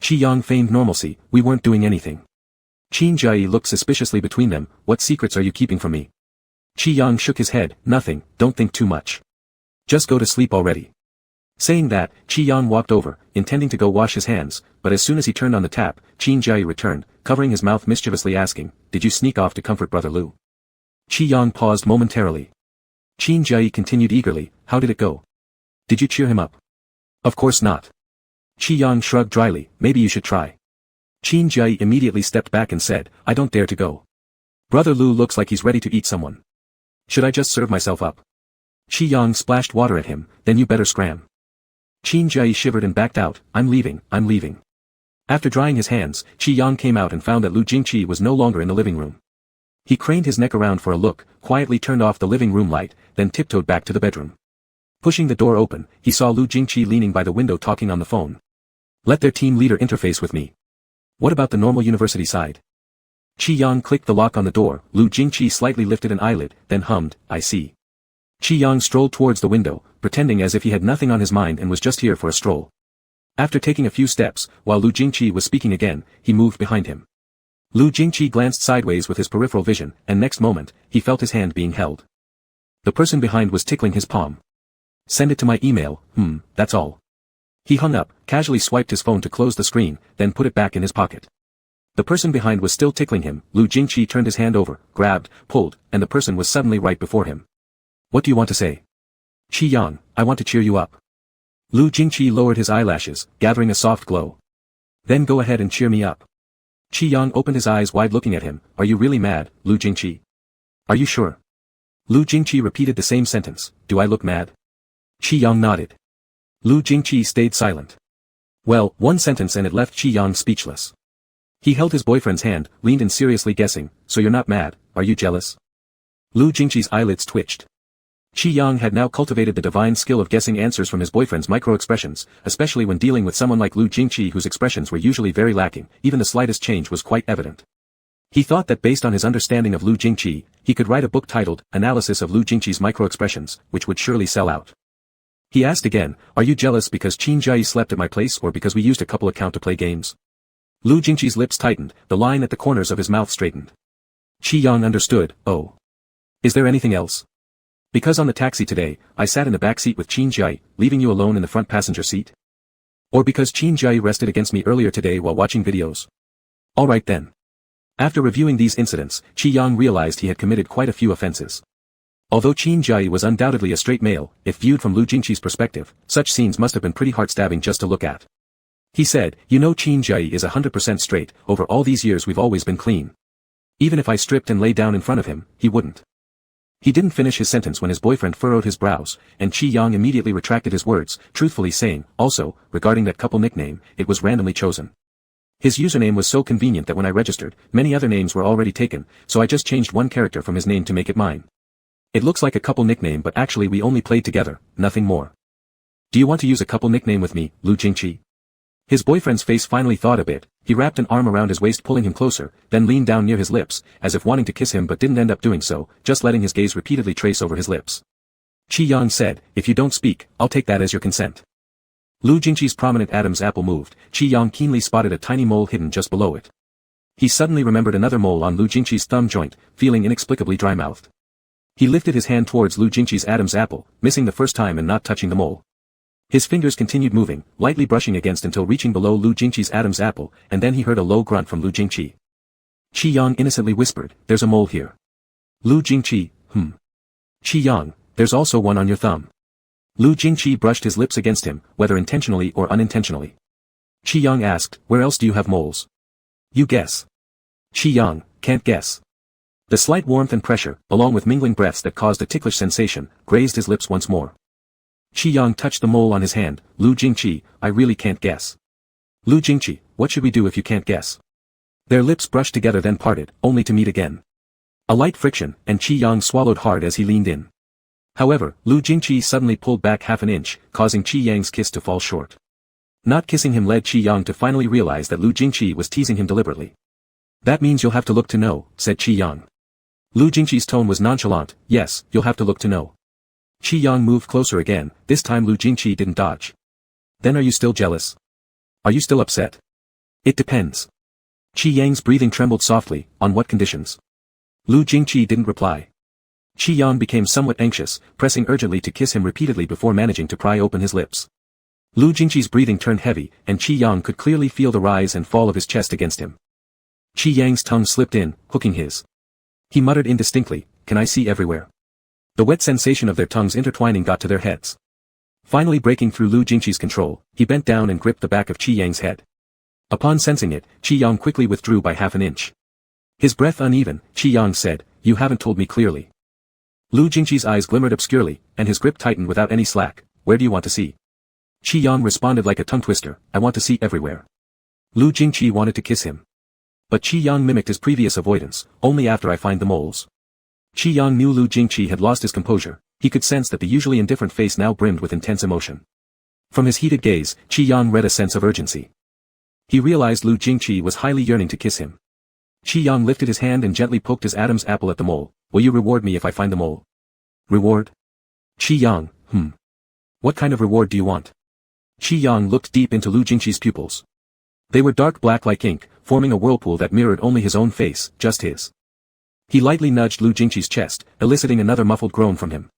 Qi Yang feigned normalcy, we weren't doing anything. Qin Jai looked suspiciously between them, what secrets are you keeping from me? Qi Yang shook his head, nothing, don't think too much. Just go to sleep already. Saying that, Qi Yang walked over, intending to go wash his hands, but as soon as he turned on the tap, Qin Jai returned, covering his mouth mischievously asking, did you sneak off to comfort brother Lu? Qi Yang paused momentarily. Qin Jai continued eagerly, how did it go? Did you cheer him up? Of course not. Qi Yang shrugged dryly, maybe you should try. Qin Jai immediately stepped back and said, I don't dare to go. Brother Lu looks like he's ready to eat someone. Should I just serve myself up? Qi Yang splashed water at him, then you better scram. Qin Jai shivered and backed out, I'm leaving. After drying his hands, Qi Yang came out and found that Lu Jingqi was no longer in the living room. He craned his neck around for a look, quietly turned off the living room light, then tiptoed back to the bedroom. Pushing the door open, he saw Lu Jingqi leaning by the window talking on the phone. Let their team leader interface with me. What about the normal university side? Qi Yang clicked the lock on the door, Lu Jingqi slightly lifted an eyelid, then hummed, I see. Qi Yang strolled towards the window, pretending as if he had nothing on his mind and was just here for a stroll. After taking a few steps, while Lu Jingqi was speaking again, he moved behind him. Lu Jingqi glanced sideways with his peripheral vision, and next moment, he felt his hand being held. The person behind was tickling his palm. Send it to my email, that's all. He hung up, casually swiped his phone to close the screen, then put it back in his pocket. The person behind was still tickling him, Lu Jingqi turned his hand over, grabbed, pulled, and the person was suddenly right before him. What do you want to say? Qi Yang, I want to cheer you up. Lu Jingqi lowered his eyelashes, gathering a soft glow. Then go ahead and cheer me up. Qi Yang opened his eyes wide looking at him, are you really mad, Lu Jingqi? Are you sure? Lu Jingqi repeated the same sentence, do I look mad? Qi Yang nodded. Lu Jingqi stayed silent. Well, one sentence and it left Qi Yang speechless. He held his boyfriend's hand, leaned in seriously guessing, so you're not mad, are you jealous? Lu Jingqi's eyelids twitched. Qi Yang had now cultivated the divine skill of guessing answers from his boyfriend's micro-expressions, especially when dealing with someone like Lu Jingqi whose expressions were usually very lacking, even the slightest change was quite evident. He thought that based on his understanding of Lu Jingqi, he could write a book titled, Analysis of Lu Jingqi's Micro-Expressions, which would surely sell out. He asked again, are you jealous because Qin Jai slept at my place or because we used a couple account to play games? Lu Jingqi's lips tightened, the line at the corners of his mouth straightened. Qi Yang understood, oh. Is there anything else? Because on the taxi today, I sat in the back seat with Qin Jai, leaving you alone in the front passenger seat? Or because Qin Jai rested against me earlier today while watching videos? Alright then. After reviewing these incidents, Qi Yang realized he had committed quite a few offenses. Although Qin Jai was undoubtedly a straight male, if viewed from Lu Jingqi's perspective, such scenes must have been pretty heart-stabbing just to look at. He said, you know Qin Jai is 100% straight, over all these years we've always been clean. Even if I stripped and lay down in front of him, he wouldn't. He didn't finish his sentence when his boyfriend furrowed his brows, and Qi Yang immediately retracted his words, truthfully saying, also, regarding that couple nickname, it was randomly chosen. His username was so convenient that when I registered, many other names were already taken, so I just changed one character from his name to make it mine. It looks like a couple nickname but actually we only played together, nothing more. Do you want to use a couple nickname with me, Lu Jingqi? His boyfriend's face finally thawed a bit, he wrapped an arm around his waist pulling him closer, then leaned down near his lips, as if wanting to kiss him but didn't end up doing so, just letting his gaze repeatedly trace over his lips. Qi Yang said, if you don't speak, I'll take that as your consent. Lu Jingqi's prominent Adam's apple moved, Qi Yang keenly spotted a tiny mole hidden just below it. He suddenly remembered another mole on Lu Jingqi's thumb joint, feeling inexplicably dry-mouthed. He lifted his hand towards Lu Jingqi's Adam's apple, missing the first time and not touching the mole. His fingers continued moving, lightly brushing against until reaching below Lu Jingqi's Adam's apple, and then he heard a low grunt from Lu Jingqi. Qi Yang innocently whispered, there's a mole here. Lu Jingqi, Qi Yang, there's also one on your thumb. Lu Jingqi brushed his lips against him, whether intentionally or unintentionally. Qi Yang asked, where else do you have moles? You guess. Qi Yang, can't guess. The slight warmth and pressure, along with mingling breaths that caused a ticklish sensation, grazed his lips once more. Qi Yang touched the mole on his hand, Lu Jingqi, I really can't guess. Lu Jingqi, what should we do if you can't guess? Their lips brushed together then parted, only to meet again. A light friction, and Qi Yang swallowed hard as he leaned in. However, Lu Jingqi suddenly pulled back half an inch, causing Qi Yang's kiss to fall short. Not kissing him led Qi Yang to finally realize that Lu Jingqi was teasing him deliberately. That means you'll have to look to know, said Qi Yang. Lu Jingqi's tone was nonchalant, yes, you'll have to look to know. Qi Yang moved closer again, this time Lu Jingqi didn't dodge. Then are you still jealous? Are you still upset? It depends. Qi Yang's breathing trembled softly, on what conditions? Lu Jingqi didn't reply. Qi Yang became somewhat anxious, pressing urgently to kiss him repeatedly before managing to pry open his lips. Lu Jingqi's breathing turned heavy, and Qi Yang could clearly feel the rise and fall of his chest against him. Qi Yang's tongue slipped in, hooking his. He muttered indistinctly, can I see everywhere? The wet sensation of their tongues intertwining got to their heads. Finally breaking through Lu Jingqi's control, he bent down and gripped the back of Qi Yang's head. Upon sensing it, Qi Yang quickly withdrew by half an inch. His breath uneven, Qi Yang said, you haven't told me clearly. Lu Jingqi's eyes glimmered obscurely, and his grip tightened without any slack, where do you want to see? Qi Yang responded like a tongue twister, I want to see everywhere. Lu Jingqi wanted to kiss him. But Qi Yang mimicked his previous avoidance, only after I find the moles. Qi Yang knew Lu Jingqi had lost his composure, he could sense that the usually indifferent face now brimmed with intense emotion. From his heated gaze, Qi Yang read a sense of urgency. He realized Lu Jingqi was highly yearning to kiss him. Qi Yang lifted his hand and gently poked his Adam's apple at the mole, will you reward me if I find the mole? Reward? Qi Yang, What kind of reward do you want? Qi Yang looked deep into Lu Jingqi's pupils. They were dark black like ink, forming a whirlpool that mirrored only his own face, just his. He lightly nudged Lu Jingqi's chest, eliciting another muffled groan from him.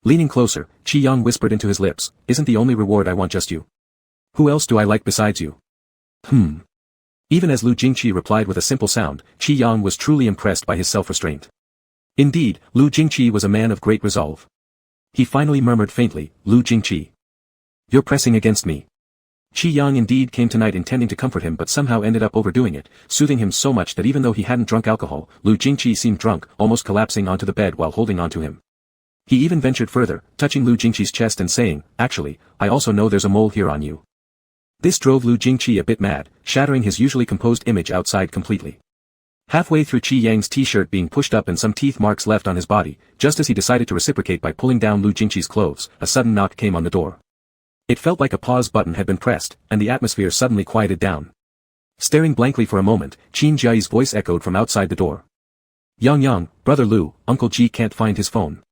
Leaning closer, Qi Yang whispered into his lips, isn't the only reward I want just you? Who else do I like besides you? Even as Lu Jingqi replied with a simple sound, Qi Yang was truly impressed by his self-restraint. Indeed, Lu Jingqi was a man of great resolve. He finally murmured faintly, Lu Jingqi. You're pressing against me. Qi Yang indeed came tonight intending to comfort him but somehow ended up overdoing it, soothing him so much that even though he hadn't drunk alcohol, Lu Jingqi seemed drunk, almost collapsing onto the bed while holding onto him. He even ventured further, touching Lu Jingqi's chest and saying, "Actually, I also know there's a mole here on you." This drove Lu Jingqi a bit mad, shattering his usually composed image outside completely. Halfway through Qi Yang's t-shirt being pushed up and some teeth marks left on his body, just as he decided to reciprocate by pulling down Lu Jingqi's clothes, a sudden knock came on the door. It felt like a pause button had been pressed, and the atmosphere suddenly quieted down. Staring blankly for a moment, Qin Jiayi's voice echoed from outside the door. "Yang, Brother Lu, Uncle Ji can't find his phone.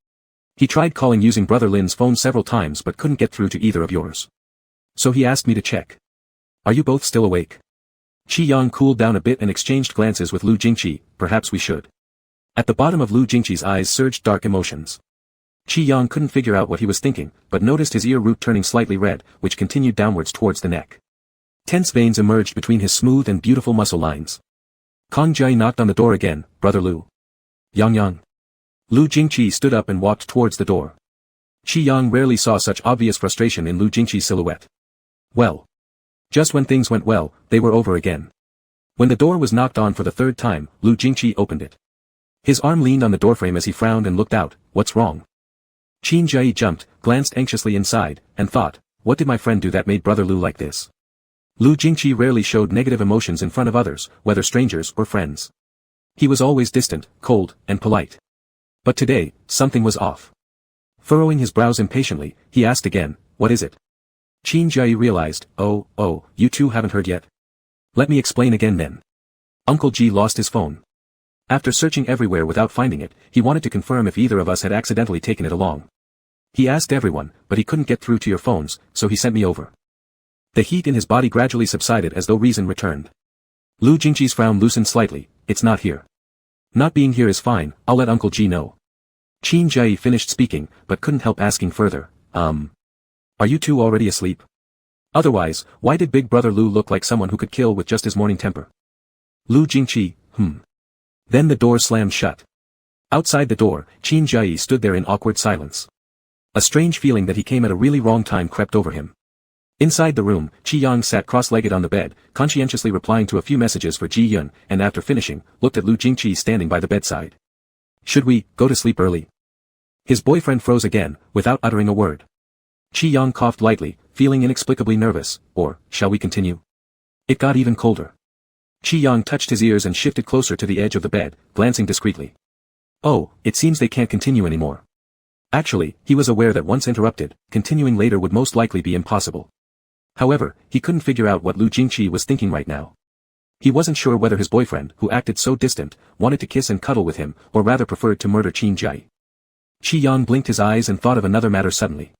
He tried calling using Brother Lin's phone several times but couldn't get through to either of yours. So he asked me to check. Are you both still awake?" Qi Yang cooled down a bit and exchanged glances with Lu Jingqi. "Perhaps we should." At the bottom of Lu Jingqi's eyes surged dark emotions. Qi Yang couldn't figure out what he was thinking, but noticed his ear root turning slightly red, which continued downwards towards the neck. Tense veins emerged between his smooth and beautiful muscle lines. Kang Jiayi knocked on the door again. "Brother Lu." "Yang." Lu Jingqi stood up and walked towards the door. Qi Yang rarely saw such obvious frustration in Lu Jingqi's silhouette. Well. Just when things went well, they were over again. When the door was knocked on for the third time, Lu Jingqi opened it. His arm leaned on the doorframe as he frowned and looked out. "What's wrong?" Qin Jiayi jumped, glanced anxiously inside, and thought, "What did my friend do that made Brother Lu like this?" Lu Jingqi rarely showed negative emotions in front of others, whether strangers or friends. He was always distant, cold, and polite. But today, something was off. Furrowing his brows impatiently, he asked again, "What is it?" Qin Jiayi realized, Oh, you two haven't heard yet? Let me explain again then. Uncle Ji lost his phone. After searching everywhere without finding it, he wanted to confirm if either of us had accidentally taken it along. He asked everyone, but he couldn't get through to your phones, so he sent me over. The heat in his body gradually subsided as though reason returned. Lu Jingqi's frown loosened slightly. "It's not here." "Not being here is fine, I'll let Uncle Ji know." Qin Jiayi finished speaking, but couldn't help asking further, Are you two already asleep? Otherwise, why did Big Brother Lu look like someone who could kill with just his morning temper?" Lu Jingqi, Then the door slammed shut. Outside the door, Qin Jiayi stood there in awkward silence. A strange feeling that he came at a really wrong time crept over him. Inside the room, Qi Yang sat cross-legged on the bed, conscientiously replying to a few messages for Ji Yun, and after finishing, looked at Lu Jingqi standing by the bedside. "Should we go to sleep early?" His boyfriend froze again, without uttering a word. Qi Yang coughed lightly, feeling inexplicably nervous. "Or, shall we continue?" It got even colder. Qi Yang touched his ears and shifted closer to the edge of the bed, glancing discreetly. Oh, it seems they can't continue anymore. Actually, he was aware that once interrupted, continuing later would most likely be impossible. However, he couldn't figure out what Lu Jingqi was thinking right now. He wasn't sure whether his boyfriend, who acted so distant, wanted to kiss and cuddle with him, or rather preferred to murder Qin Jiayi. Qi Yang blinked his eyes and thought of another matter suddenly.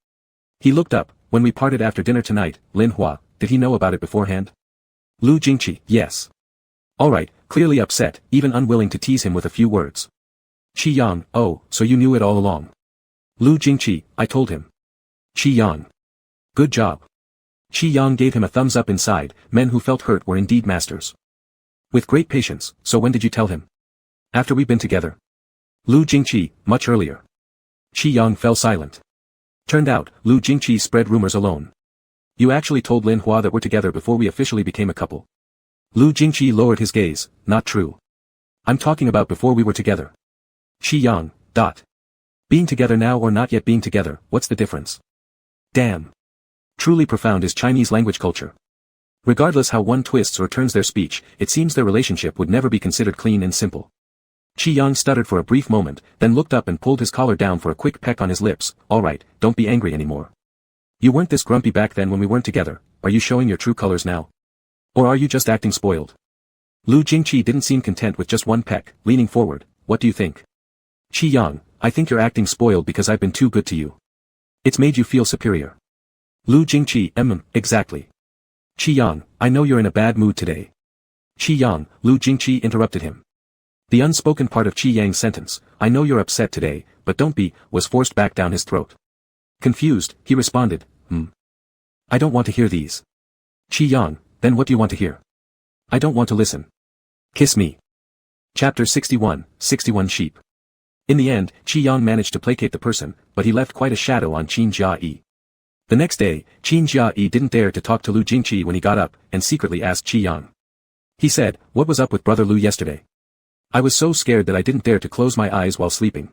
He looked up. "When we parted after dinner tonight, Lin Hua, did he know about it beforehand?" Lu Jingqi, "Yes." Alright, clearly upset, even unwilling to tease him with a few words. Qi Yang, "Oh, so you knew it all along." Lu Jingqi, "I told him." Qi Yang. "Good job." Qi Yang gave him a thumbs up inside. Men who felt hurt were indeed masters. With great patience. "So when did you tell him?" "After we've been together." Lu Jingqi, "Much earlier." Qi Yang fell silent. Turned out, Lu Jingqi spread rumors alone. "You actually told Lin Hua that we're together before we officially became a couple." Lu Jingqi lowered his gaze. "Not true. I'm talking about before we were together." Qi Yang, Being together now or not yet being together, what's the difference? Damn. Truly profound is Chinese language culture. Regardless how one twists or turns their speech, it seems their relationship would never be considered clean and simple. Qi Yang stuttered for a brief moment, then looked up and pulled his collar down for a quick peck on his lips. "Alright, don't be angry anymore. You weren't this grumpy back then when we weren't together. Are you showing your true colors now? Or are you just acting spoiled?" Lu Jingqi didn't seem content with just one peck, leaning forward. "What do you think?" Qi Yang, "I think you're acting spoiled because I've been too good to you. It's made you feel superior." Lu Jingqi, exactly." Qi Yang, "I know you're in a bad mood today." Qi Yang, Lu Jingqi interrupted him. The unspoken part of Qi Yang's sentence, "I know you're upset today, but don't be," was forced back down his throat. Confused, he responded, I don't want to hear these." Qi Yang, "Then what do you want to hear?" "I don't want to listen." "Kiss me." Chapter 61 Sheep. In the end, Qi Yang managed to placate the person, but he left quite a shadow on Qin Jiayi. The next day, Qin Jiayi didn't dare to talk to Lu Jingqi when he got up, and secretly asked Qi Yang. He said, "What was up with Brother Lu yesterday? I was so scared that I didn't dare to close my eyes while sleeping."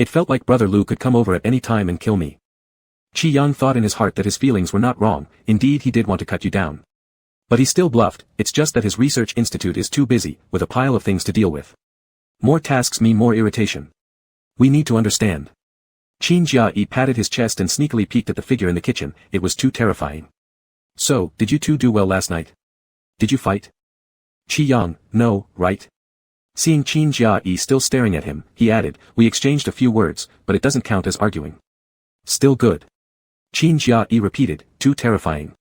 It felt like Brother Lu could come over at any time and kill me. Qi Yang thought in his heart that his feelings were not wrong, indeed he did want to cut you down. But he still bluffed, it's just that his research institute is too busy, with a pile of things to deal with. More tasks mean more irritation. We need to understand. Qin Jia patted his chest and sneakily peeked at the figure in the kitchen, it was too terrifying. So, did you two do well last night? Did you fight? Qi Yang, no, right? Seeing Qin Jia still staring at him, he added, we exchanged a few words, but it doesn't count as arguing. Still good. Qin Jia repeated, too terrifying.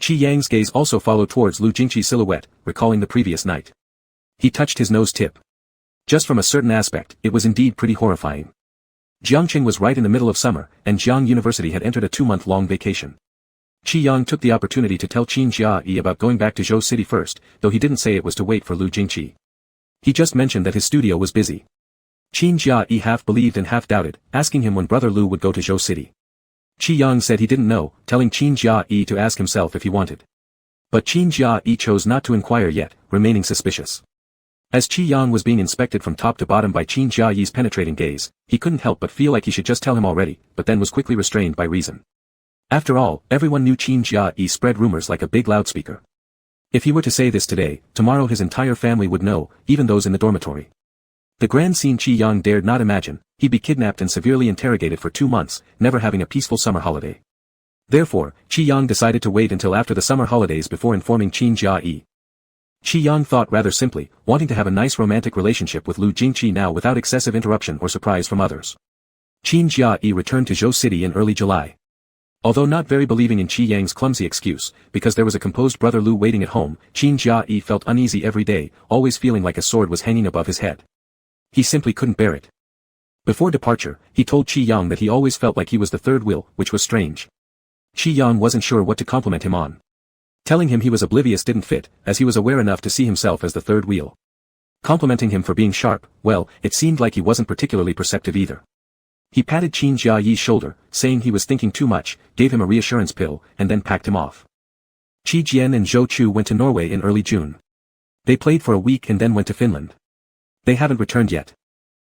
Qi Yang's gaze also followed towards Lu Jingqi's silhouette, recalling the previous night. He touched his nose tip. Just from a certain aspect, it was indeed pretty horrifying. Jiangcheng was right in the middle of summer, and Jiangcheng University had entered a 2-month-long vacation. Qi Yang took the opportunity to tell Qin Jia about going back to Zhou City first, though he didn't say it was to wait for Lu Jingqi. He just mentioned that his studio was busy. Qin Jia half believed and half doubted, asking him when Brother Lu would go to Zhou City. Qi Yang said he didn't know, telling Qin Jia to ask himself if he wanted. But Qin Jia chose not to inquire yet, remaining suspicious. As Qi Yang was being inspected from top to bottom by Qin Jia's penetrating gaze, he couldn't help but feel like he should just tell him already, but then was quickly restrained by reason. After all, everyone knew Qin Jia spread rumors like a big loudspeaker. If he were to say this today, tomorrow his entire family would know, even those in the dormitory. The grand scene Qi Yang dared not imagine, he'd be kidnapped and severely interrogated for 2 months, never having a peaceful summer holiday. Therefore, Qi Yang decided to wait until after the summer holidays before informing Qin Jia. Qi Yang thought rather simply, wanting to have a nice romantic relationship with Lu Jingqi now without excessive interruption or surprise from others. Qin Jia returned to Zhou City in early July. Although not very believing in Qi Yang's clumsy excuse, because there was a composed Brother Lu waiting at home, Qin Jia felt uneasy every day, always feeling like a sword was hanging above his head. He simply couldn't bear it. Before departure, he told Qi Yang that he always felt like he was the third wheel, which was strange. Qi Yang wasn't sure what to compliment him on. Telling him he was oblivious didn't fit, as he was aware enough to see himself as the third wheel. Complimenting him for being sharp, well, it seemed like he wasn't particularly perceptive either. He patted Qin Jia's shoulder, saying he was thinking too much, gave him a reassurance pill, and then packed him off. Qi Jian and Zhou Chu went to Norway in early June. They played for a week and then went to Finland. They haven't returned yet.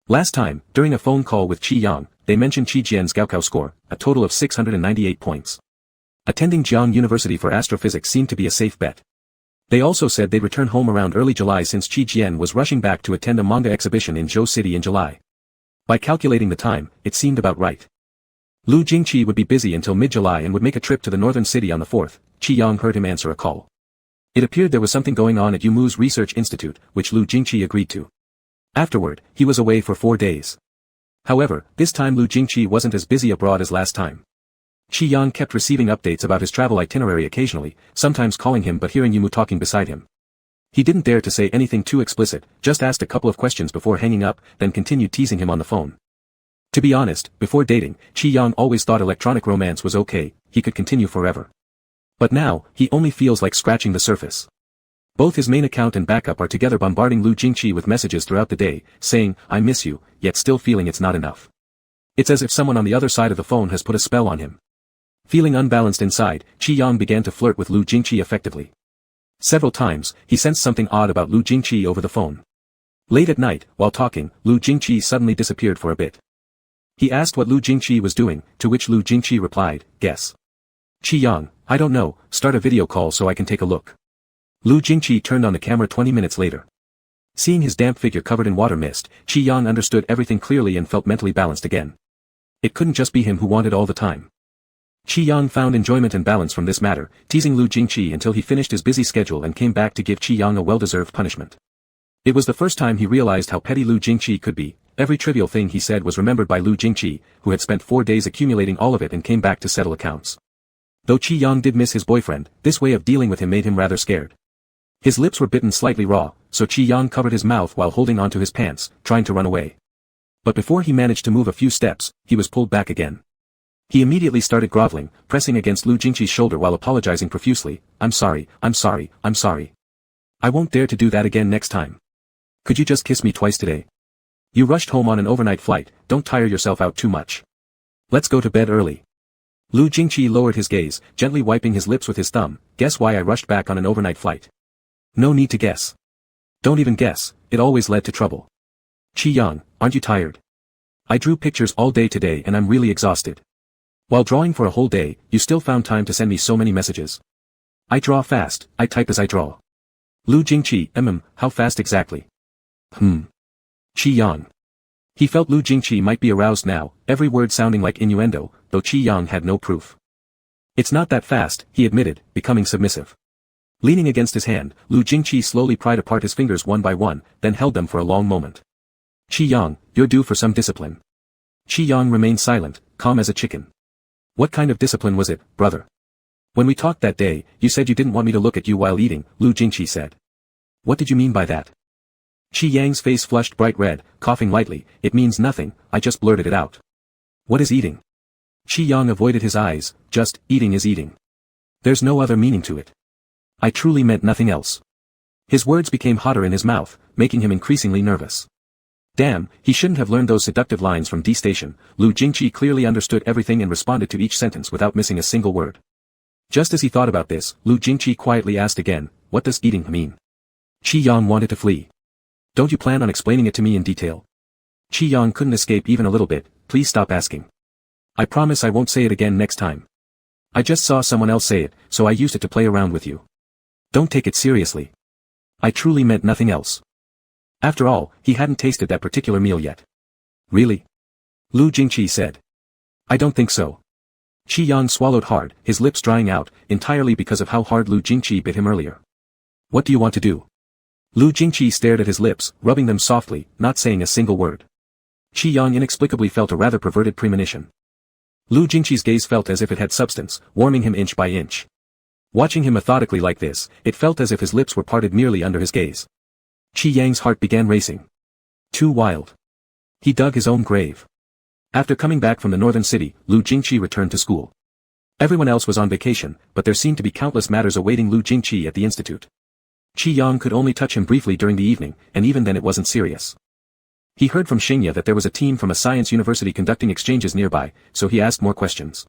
Last time, during a phone call with Qi Yang, they mentioned Qi Jian's Gaokao score, a total of 698 points. Attending Jiangcheng University for astrophysics seemed to be a safe bet. They also said they'd return home around early July since Qi Jian was rushing back to attend a manga exhibition in Zhou City in July. By calculating the time, it seemed about right. Lu Jingqi would be busy until mid-July and would make a trip to the northern city on the 4th, Qi Yang heard him answer a call. It appeared there was something going on at Yumu's Research Institute, which Lu Jingqi agreed to. Afterward, he was away for 4 days. However, this time Lu Jingqi wasn't as busy abroad as last time. Qi Yang kept receiving updates about his travel itinerary occasionally, sometimes calling him but hearing Yumu talking beside him. He didn't dare to say anything too explicit, just asked a couple of questions before hanging up, then continued teasing him on the phone. To be honest, before dating, Qi Yang always thought electronic romance was okay, he could continue forever. But now, he only feels like scratching the surface. Both his main account and backup are together bombarding Lu Jingqi with messages throughout the day, saying, I miss you, yet still feeling it's not enough. It's as if someone on the other side of the phone has put a spell on him. Feeling unbalanced inside, Qi Yang began to flirt with Lu Jingqi effectively. Several times, he sensed something odd about Lu Jingqi over the phone. Late at night, while talking, Lu Jingqi suddenly disappeared for a bit. He asked what Lu Jingqi was doing, to which Lu Jingqi replied, guess. Qi Yang, I don't know, start a video call so I can take a look. Lu Jingqi turned on the camera 20 minutes later. Seeing his damp figure covered in water mist, Qi Yang understood everything clearly and felt mentally balanced again. It couldn't just be him who wanted all the time. Qi Yang found enjoyment and balance from this matter, teasing Lu Jingqi until he finished his busy schedule and came back to give Qi Yang a well-deserved punishment. It was the first time he realized how petty Lu Jingqi could be. Every trivial thing he said was remembered by Lu Jingqi, who had spent 4 days accumulating all of it and came back to settle accounts. Though Qi Yang did miss his boyfriend, this way of dealing with him made him rather scared. His lips were bitten slightly raw, so Qi Yang covered his mouth while holding onto his pants, trying to run away. But before he managed to move a few steps, he was pulled back again. He immediately started groveling, pressing against Lu Jingqi's shoulder while apologizing profusely, I'm sorry, I'm sorry, I'm sorry. I won't dare to do that again next time. Could you just kiss me twice today? You rushed home on an overnight flight, don't tire yourself out too much. Let's go to bed early. Lu Jingqi lowered his gaze, gently wiping his lips with his thumb, guess why I rushed back on an overnight flight? No need to guess. Don't even guess, it always led to trouble. Qi Yang, aren't you tired? I drew pictures all day today and I'm really exhausted. While drawing for a whole day, you still found time to send me so many messages. I draw fast, I type as I draw. Lu Jingqi, how fast exactly? Qi Yang. He felt Lu Jingqi might be aroused now, every word sounding like innuendo, though Qi Yang had no proof. It's not that fast, he admitted, becoming submissive. Leaning against his hand, Lu Jingqi slowly pried apart his fingers one by one, then held them for a long moment. Qi Yang, you're due for some discipline. Qi Yang remained silent, calm as a chicken. What kind of discipline was it, brother? When we talked that day, you said you didn't want me to look at you while eating, Lu Jingqi said. What did you mean by that? Qi Yang's face flushed bright red, coughing lightly. It means nothing, I just blurted it out. What is eating? Qi Yang avoided his eyes. Just, eating is eating. There's no other meaning to it. I truly meant nothing else. His words became hotter in his mouth, making him increasingly nervous. Damn, he shouldn't have learned those seductive lines from D Station. Lu Jingqi clearly understood everything and responded to each sentence without missing a single word. Just as he thought about this, Lu Jingqi quietly asked again, what does eating mean? Qi Yang wanted to flee. Don't you plan on explaining it to me in detail? Qi Yang couldn't escape even a little bit. Please stop asking. I promise I won't say it again next time. I just saw someone else say it, so I used it to play around with you. Don't take it seriously. I truly meant nothing else. After all, he hadn't tasted that particular meal yet. Really? Lu Jingqi said. I don't think so. Qi Yang swallowed hard, his lips drying out, entirely because of how hard Lu Jingqi bit him earlier. What do you want to do? Lu Jingqi stared at his lips, rubbing them softly, not saying a single word. Qi Yang inexplicably felt a rather perverted premonition. Lu Jingqi's gaze felt as if it had substance, warming him inch by inch. Watching him methodically like this, it felt as if his lips were parted merely under his gaze. Qi Yang's heart began racing. Too wild. He dug his own grave. After coming back from the northern city, Lu Jingqi returned to school. Everyone else was on vacation, but there seemed to be countless matters awaiting Lu Jingqi at the institute. Qi Yang could only touch him briefly during the evening, and even then it wasn't serious. He heard from Xingye that there was a team from a science university conducting exchanges nearby, so he asked more questions.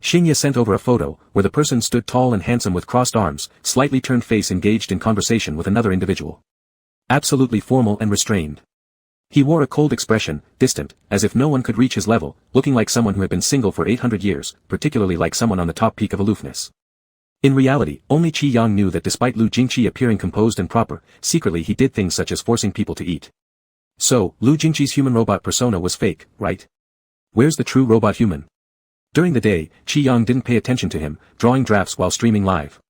Xingye sent over a photo, where the person stood tall and handsome with crossed arms, slightly turned face engaged in conversation with another individual. Absolutely formal and restrained. He wore a cold expression, distant, as if no one could reach his level, looking like someone who had been single for 800 years, particularly like someone on the top peak of aloofness. In reality, only Qi Yang knew that despite Lu Jingqi appearing composed and proper, secretly he did things such as forcing people to eat. So, Lu Jingqi's human-robot persona was fake, right? Where's the true robot-human? During the day, Qi Yang didn't pay attention to him, drawing drafts while streaming live.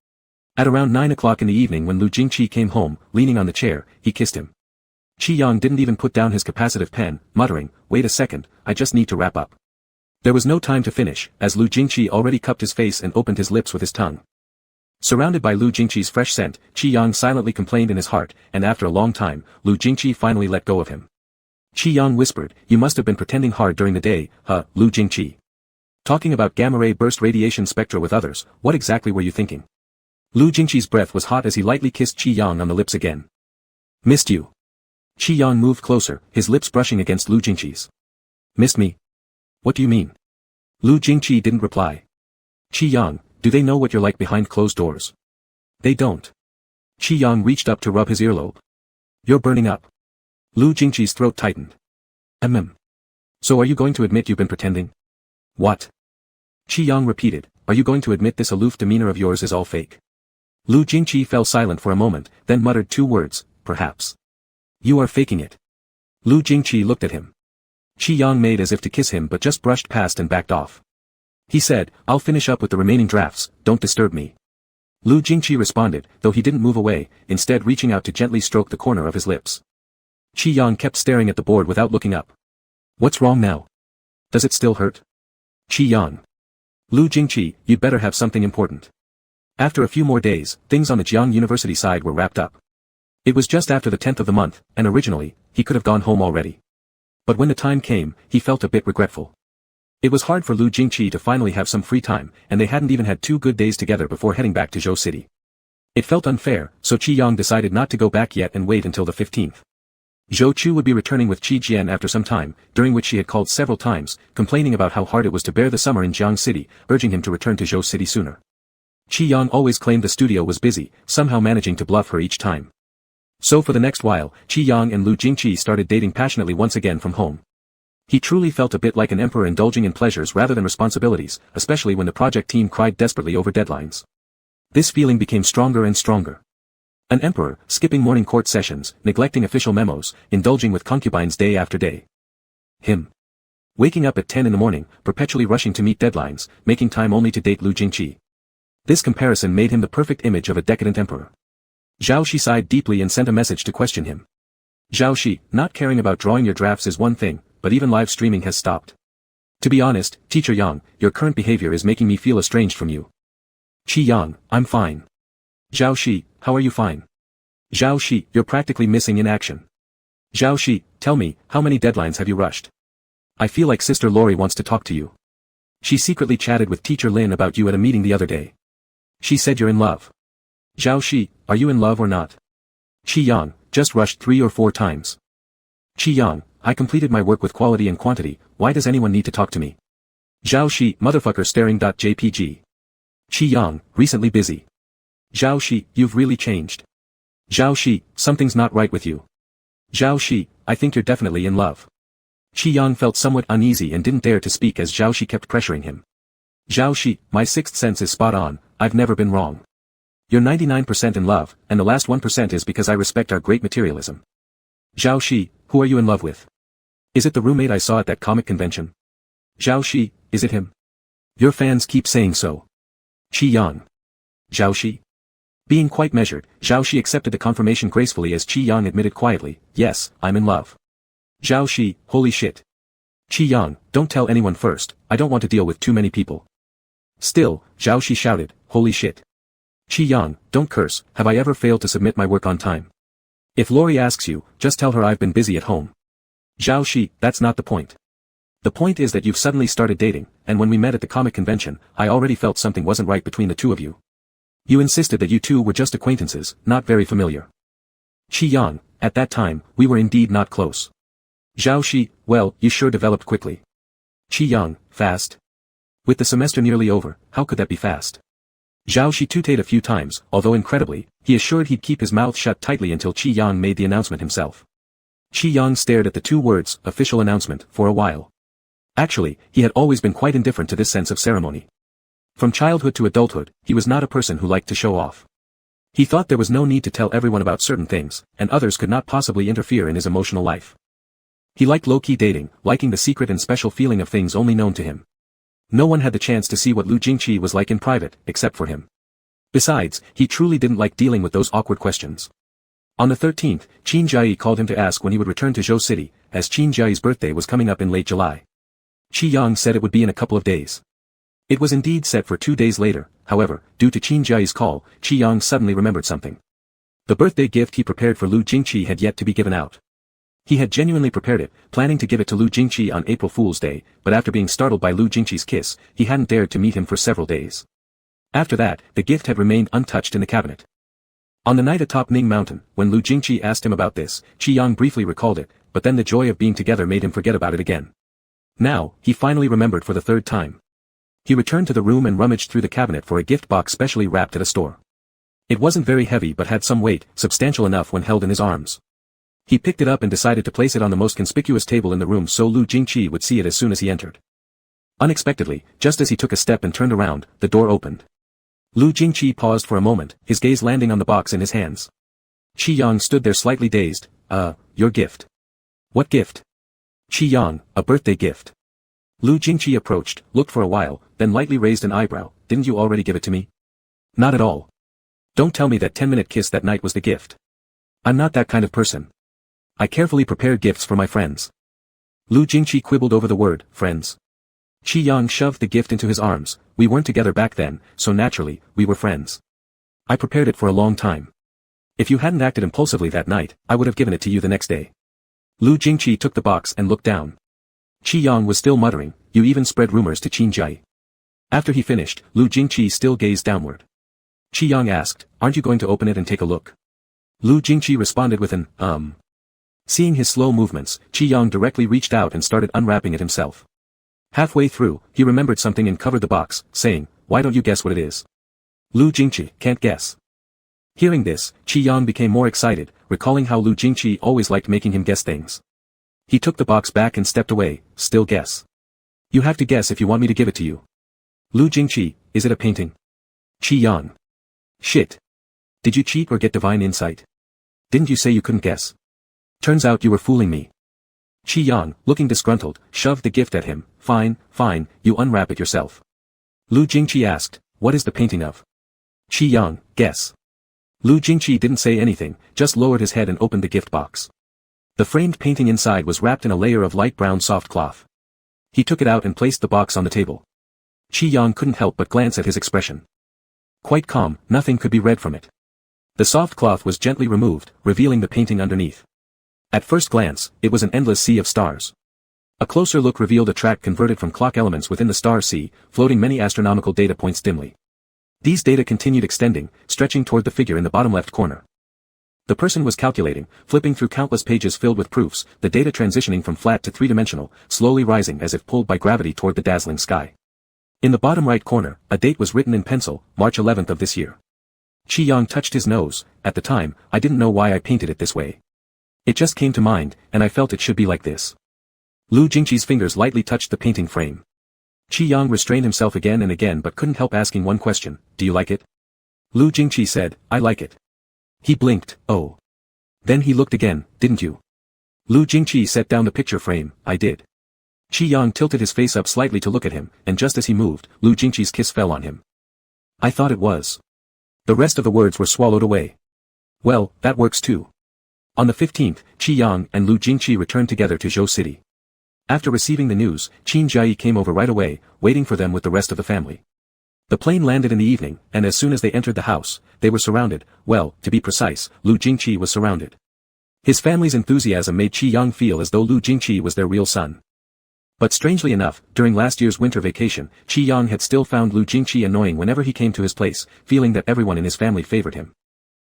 At around 9 o'clock in the evening when Lu Jingqi came home, leaning on the chair, he kissed him. Qi Yang didn't even put down his capacitive pen, muttering, wait a second, I just need to wrap up. There was no time to finish, as Lu Jingqi already cupped his face and opened his lips with his tongue. Surrounded by Lu Jingqi's fresh scent, Qi Yang silently complained in his heart, and after a long time, Lu Jingqi finally let go of him. Qi Yang whispered, you must have been pretending hard during the day, huh, Lu Jingqi? Talking about gamma-ray burst radiation spectra with others, what exactly were you thinking? Lu Jingqi's breath was hot as he lightly kissed Qi Yang on the lips again. Missed you. Qi Yang moved closer, his lips brushing against Lu Jingqi's. Missed me? What do you mean? Lu Jingqi didn't reply. Qi Yang, do they know what you're like behind closed doors? They don't. Qi Yang reached up to rub his earlobe. You're burning up. Lu Jingqi's throat tightened. So are you going to admit you've been pretending? What? Qi Yang repeated, are you going to admit this aloof demeanor of yours is all fake? Lu Jingqi fell silent for a moment, then muttered two words, perhaps. You are faking it. Lu Jingqi looked at him. Qi Yang made as if to kiss him but just brushed past and backed off. He said, I'll finish up with the remaining drafts, don't disturb me. Lu Jingqi responded, though he didn't move away, instead reaching out to gently stroke the corner of his lips. Qi Yang kept staring at the board without looking up. What's wrong now? Does it still hurt? Qi Yang. Lu Jingqi, you'd better have something important. After a few more days, things on the Jiangcheng University side were wrapped up. It was just after the 10th of the month, and originally, he could have gone home already. But when the time came, he felt a bit regretful. It was hard for Lu Jingqi to finally have some free time, and they hadn't even had 2 good days together before heading back to Zhou City. It felt unfair, so Qi Yang decided not to go back yet and wait until the 15th. Zhou Chu would be returning with Qi Jian after some time, during which she had called several times, complaining about how hard it was to bear the summer in Jiangcheng City, urging him to return to Zhou City sooner. Qi Yang always claimed the studio was busy, somehow managing to bluff her each time. So for the next while, Qi Yang and Lu Jingqi started dating passionately once again from home. He truly felt a bit like an emperor indulging in pleasures rather than responsibilities, especially when the project team cried desperately over deadlines. This feeling became stronger and stronger. An emperor, skipping morning court sessions, neglecting official memos, indulging with concubines day after day. Him. Waking up at 10 in the morning, perpetually rushing to meet deadlines, making time only to date Lu Jingqi. This comparison made him the perfect image of a decadent emperor. Zhao Shi sighed deeply and sent a message to question him. Zhao Shi, not caring about drawing your drafts is one thing, but even live streaming has stopped. To be honest, Teacher Yang, your current behavior is making me feel estranged from you. Qi Yang, I'm fine. Zhao Shi, how are you fine? Zhao Shi, you're practically missing in action. Zhao Shi, tell me, how many deadlines have you rushed? I feel like Sister Lori wants to talk to you. She secretly chatted with Teacher Lin about you at a meeting the other day. She said you're in love. Zhao Shi, are you in love or not? Qi Yang, just rushed 3 or 4 times. Qi Yang, I completed my work with quality and quantity, why does anyone need to talk to me? Zhao Shi, motherfucker staring.jpg. Qi Yang, recently busy. Zhao Shi, you've really changed. Zhao Shi, something's not right with you. Zhao Shi, I think you're definitely in love. Qi Yang felt somewhat uneasy and didn't dare to speak as Zhao Shi kept pressuring him. Zhao Shi, my sixth sense is spot on, I've never been wrong. You're 99% in love, and the last 1% is because I respect our great materialism. Zhao Shi, who are you in love with? Is it the roommate I saw at that comic convention? Zhao Shi, is it him? Your fans keep saying so. Qi Yang. Zhao Shi. Being quite measured, Zhao Shi accepted the confirmation gracefully as Qi Yang admitted quietly, yes, I'm in love. Zhao Shi, holy shit. Qi Yang, don't tell anyone first, I don't want to deal with too many people. Still, Zhao Shi shouted, holy shit. Qi Yang, don't curse, have I ever failed to submit my work on time? If Lori asks you, just tell her I've been busy at home. Zhao Shi, that's not the point. The point is that you've suddenly started dating, and when we met at the comic convention, I already felt something wasn't right between the two of you. You insisted that you two were just acquaintances, not very familiar. Qi Yang, at that time, we were indeed not close. Zhao Shi, well, you sure developed quickly. Qi Yang, fast? With the semester nearly over, how could that be fast? Zhao Shi tutted a few times, although incredibly, he assured he'd keep his mouth shut tightly until Qi Yang made the announcement himself. Qi Yang stared at the 2 words, official announcement, for a while. Actually, he had always been quite indifferent to this sense of ceremony. From childhood to adulthood, he was not a person who liked to show off. He thought there was no need to tell everyone about certain things, and others could not possibly interfere in his emotional life. He liked low-key dating, liking the secret and special feeling of things only known to him. No one had the chance to see what Lu Jingqi was like in private, except for him. Besides, he truly didn't like dealing with those awkward questions. On the 13th, Qin Jiayi called him to ask when he would return to Zhou City, as Qin Jiayi's birthday was coming up in late July. Qi Yang said it would be in a couple of days. It was indeed set for 2 days later, however, due to Qin Jiayi's call, Qi Yang suddenly remembered something. The birthday gift he prepared for Lu Jingqi had yet to be given out. He had genuinely prepared it, planning to give it to Lu Jingqi on April Fool's Day, but after being startled by Lu Jingqi's kiss, he hadn't dared to meet him for several days. After that, the gift had remained untouched in the cabinet. On the night atop Ning Mountain, when Lu Jingqi asked him about this, Qi Yang briefly recalled it, but then the joy of being together made him forget about it again. Now, he finally remembered for the 3rd time. He returned to the room and rummaged through the cabinet for a gift box specially wrapped at a store. It wasn't very heavy but had some weight, substantial enough when held in his arms. He picked it up and decided to place it on the most conspicuous table in the room so Lu Jingqi would see it as soon as he entered. Unexpectedly, just as he took a step and turned around, the door opened. Lu Jingqi paused for a moment, his gaze landing on the box in his hands. Qi Yang stood there slightly dazed. Your gift. What gift? Qi Yang, a birthday gift. Lu Jingqi approached, looked for a while, then lightly raised an eyebrow. Didn't you already give it to me? Not at all. Don't tell me that 10-minute kiss that night was the gift. I'm not that kind of person. I carefully prepared gifts for my friends. Lu Jingqi quibbled over the word, friends. Qi Yang shoved the gift into his arms. We weren't together back then, so naturally, we were friends. I prepared it for a long time. If you hadn't acted impulsively that night, I would have given it to you the next day. Lu Jingqi took the box and looked down. Qi Yang was still muttering, you even spread rumors to Qin Jiayi. After he finished, Lu Jingqi still gazed downward. Qi Yang asked, aren't you going to open it and take a look? Lu Jingqi responded with an, Seeing his slow movements, Qi Yang directly reached out and started unwrapping it himself. Halfway through, he remembered something and covered the box, saying, why don't you guess what it is? Lu Jingqi, can't guess. Hearing this, Qi Yang became more excited, recalling how Lu Jingqi always liked making him guess things. He took the box back and stepped away. Still guess. You have to guess if you want me to give it to you. Lu Jingqi, is it a painting? Qi Yang. Shit. Did you cheat or get divine insight? Didn't you say you couldn't guess? Turns out you were fooling me. Qi Yang, looking disgruntled, shoved the gift at him. Fine, fine, you unwrap it yourself. Lu Jingqi asked, what is the painting of? Qi Yang, guess. Lu Jingqi didn't say anything, just lowered his head and opened the gift box. The framed painting inside was wrapped in a layer of light brown soft cloth. He took it out and placed the box on the table. Qi Yang couldn't help but glance at his expression. Quite calm, nothing could be read from it. The soft cloth was gently removed, revealing the painting underneath. At first glance, it was an endless sea of stars. A closer look revealed a track converted from clock elements within the star sea, floating many astronomical data points dimly. These data continued extending, stretching toward the figure in the bottom left corner. The person was calculating, flipping through countless pages filled with proofs, the data transitioning from flat to three-dimensional, slowly rising as if pulled by gravity toward the dazzling sky. In the bottom right corner, a date was written in pencil, March 11th of this year. Qi Yang touched his nose. At the time, I didn't know why I painted it this way. It just came to mind, and I felt it should be like this. Lu Jingqi's fingers lightly touched the painting frame. Qi Yang restrained himself again and again but couldn't help asking one question, do you like it? Lu Jingqi said, I like it. He blinked, oh. Then he looked again, didn't you? Lu Jingqi set down the picture frame, I did. Qi Yang tilted his face up slightly to look at him, and just as he moved, Lu Jingqi's kiss fell on him. I thought it was. The rest of the words were swallowed away. Well, that works too. On the 15th, Qi Yang and Lu Jingqi returned together to Zhou City. After receiving the news, Qin Jiayi came over right away, waiting for them with the rest of the family. The plane landed in the evening, and as soon as they entered the house, they were surrounded. Well, to be precise, Lu Jingqi was surrounded. His family's enthusiasm made Qi Yang feel as though Lu Jingqi was their real son. But strangely enough, during last year's winter vacation, Qi Yang had still found Lu Jingqi annoying whenever he came to his place, feeling that everyone in his family favored him.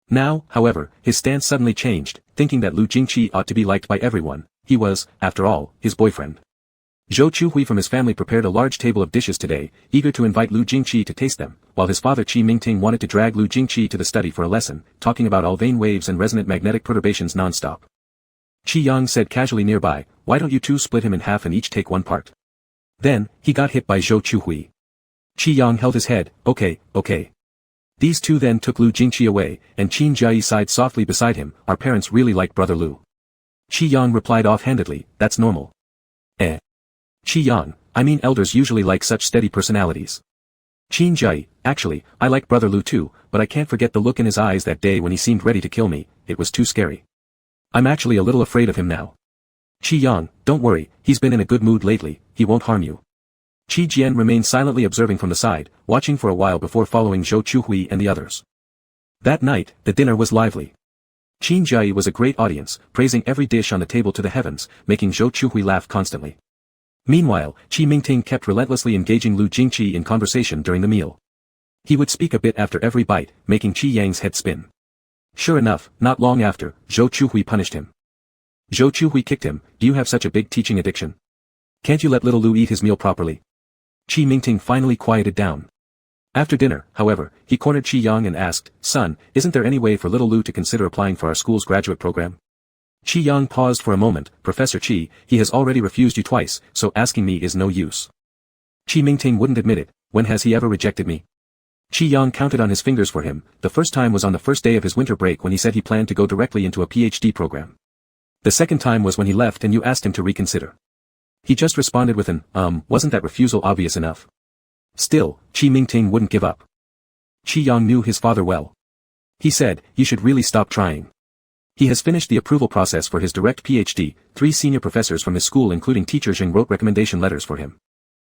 Now, however, his stance suddenly changed, thinking that Lu Jingqi ought to be liked by everyone. He was, after all, his boyfriend. Zhou Chuhui from his family prepared a large table of dishes today, eager to invite Lu Jingqi to taste them, while his father Qi Mingting wanted to drag Lu Jingqi to the study for a lesson, talking about Alvain waves and resonant magnetic perturbations non-stop. Qi Yang said casually nearby, why don't you two split him in half and each take one part? Then, he got hit by Zhou Chuhui. Qi Yang held his head, okay. These two then took Lu Jingqi away, and Qin Jiayi sighed softly beside him, our parents really like brother Lu. Qi Yang replied offhandedly, that's normal. Qi Yang, I mean elders usually like such steady personalities. Qin Jiayi, actually, I like brother Lu too, but I can't forget the look in his eyes that day when he seemed ready to kill me, it was too scary. I'm actually a little afraid of him now. Qi Yang, don't worry, he's been in a good mood lately, he won't harm you. Qi Jian remained silently observing from the side, watching for a while before following Zhou Chuhui and the others. That night, the dinner was lively. Qin Jiayi was a great audience, praising every dish on the table to the heavens, making Zhou Chuhui laugh constantly. Meanwhile, Qi Mingting kept relentlessly engaging Lu Jingqi in conversation during the meal. He would speak a bit after every bite, making Qi Yang's head spin. Sure enough, not long after, Zhou Chuhui punished him. Zhou Chuhui kicked him, do you have such a big teaching addiction? Can't you let little Lu eat his meal properly? Qi Mingting finally quieted down. After dinner, however, he cornered Qi Yang and asked, son, isn't there any way for little Lu to consider applying for our school's graduate program? Qi Yang paused for a moment, Professor Qi, he has already refused you twice, so asking me is no use. Qi Mingting wouldn't admit it, when has he ever rejected me? Qi Yang counted on his fingers for him, the first time was on the first day of his winter break when he said he planned to go directly into a PhD program. The second time was when he left and you asked him to reconsider. He just responded with an, wasn't that refusal obvious enough? Still, Qi Mingting wouldn't give up. Qi Yang knew his father well. He said, you should really stop trying. He has finished the approval process for his direct PhD, 3 senior professors from his school including Teacher Zheng wrote recommendation letters for him.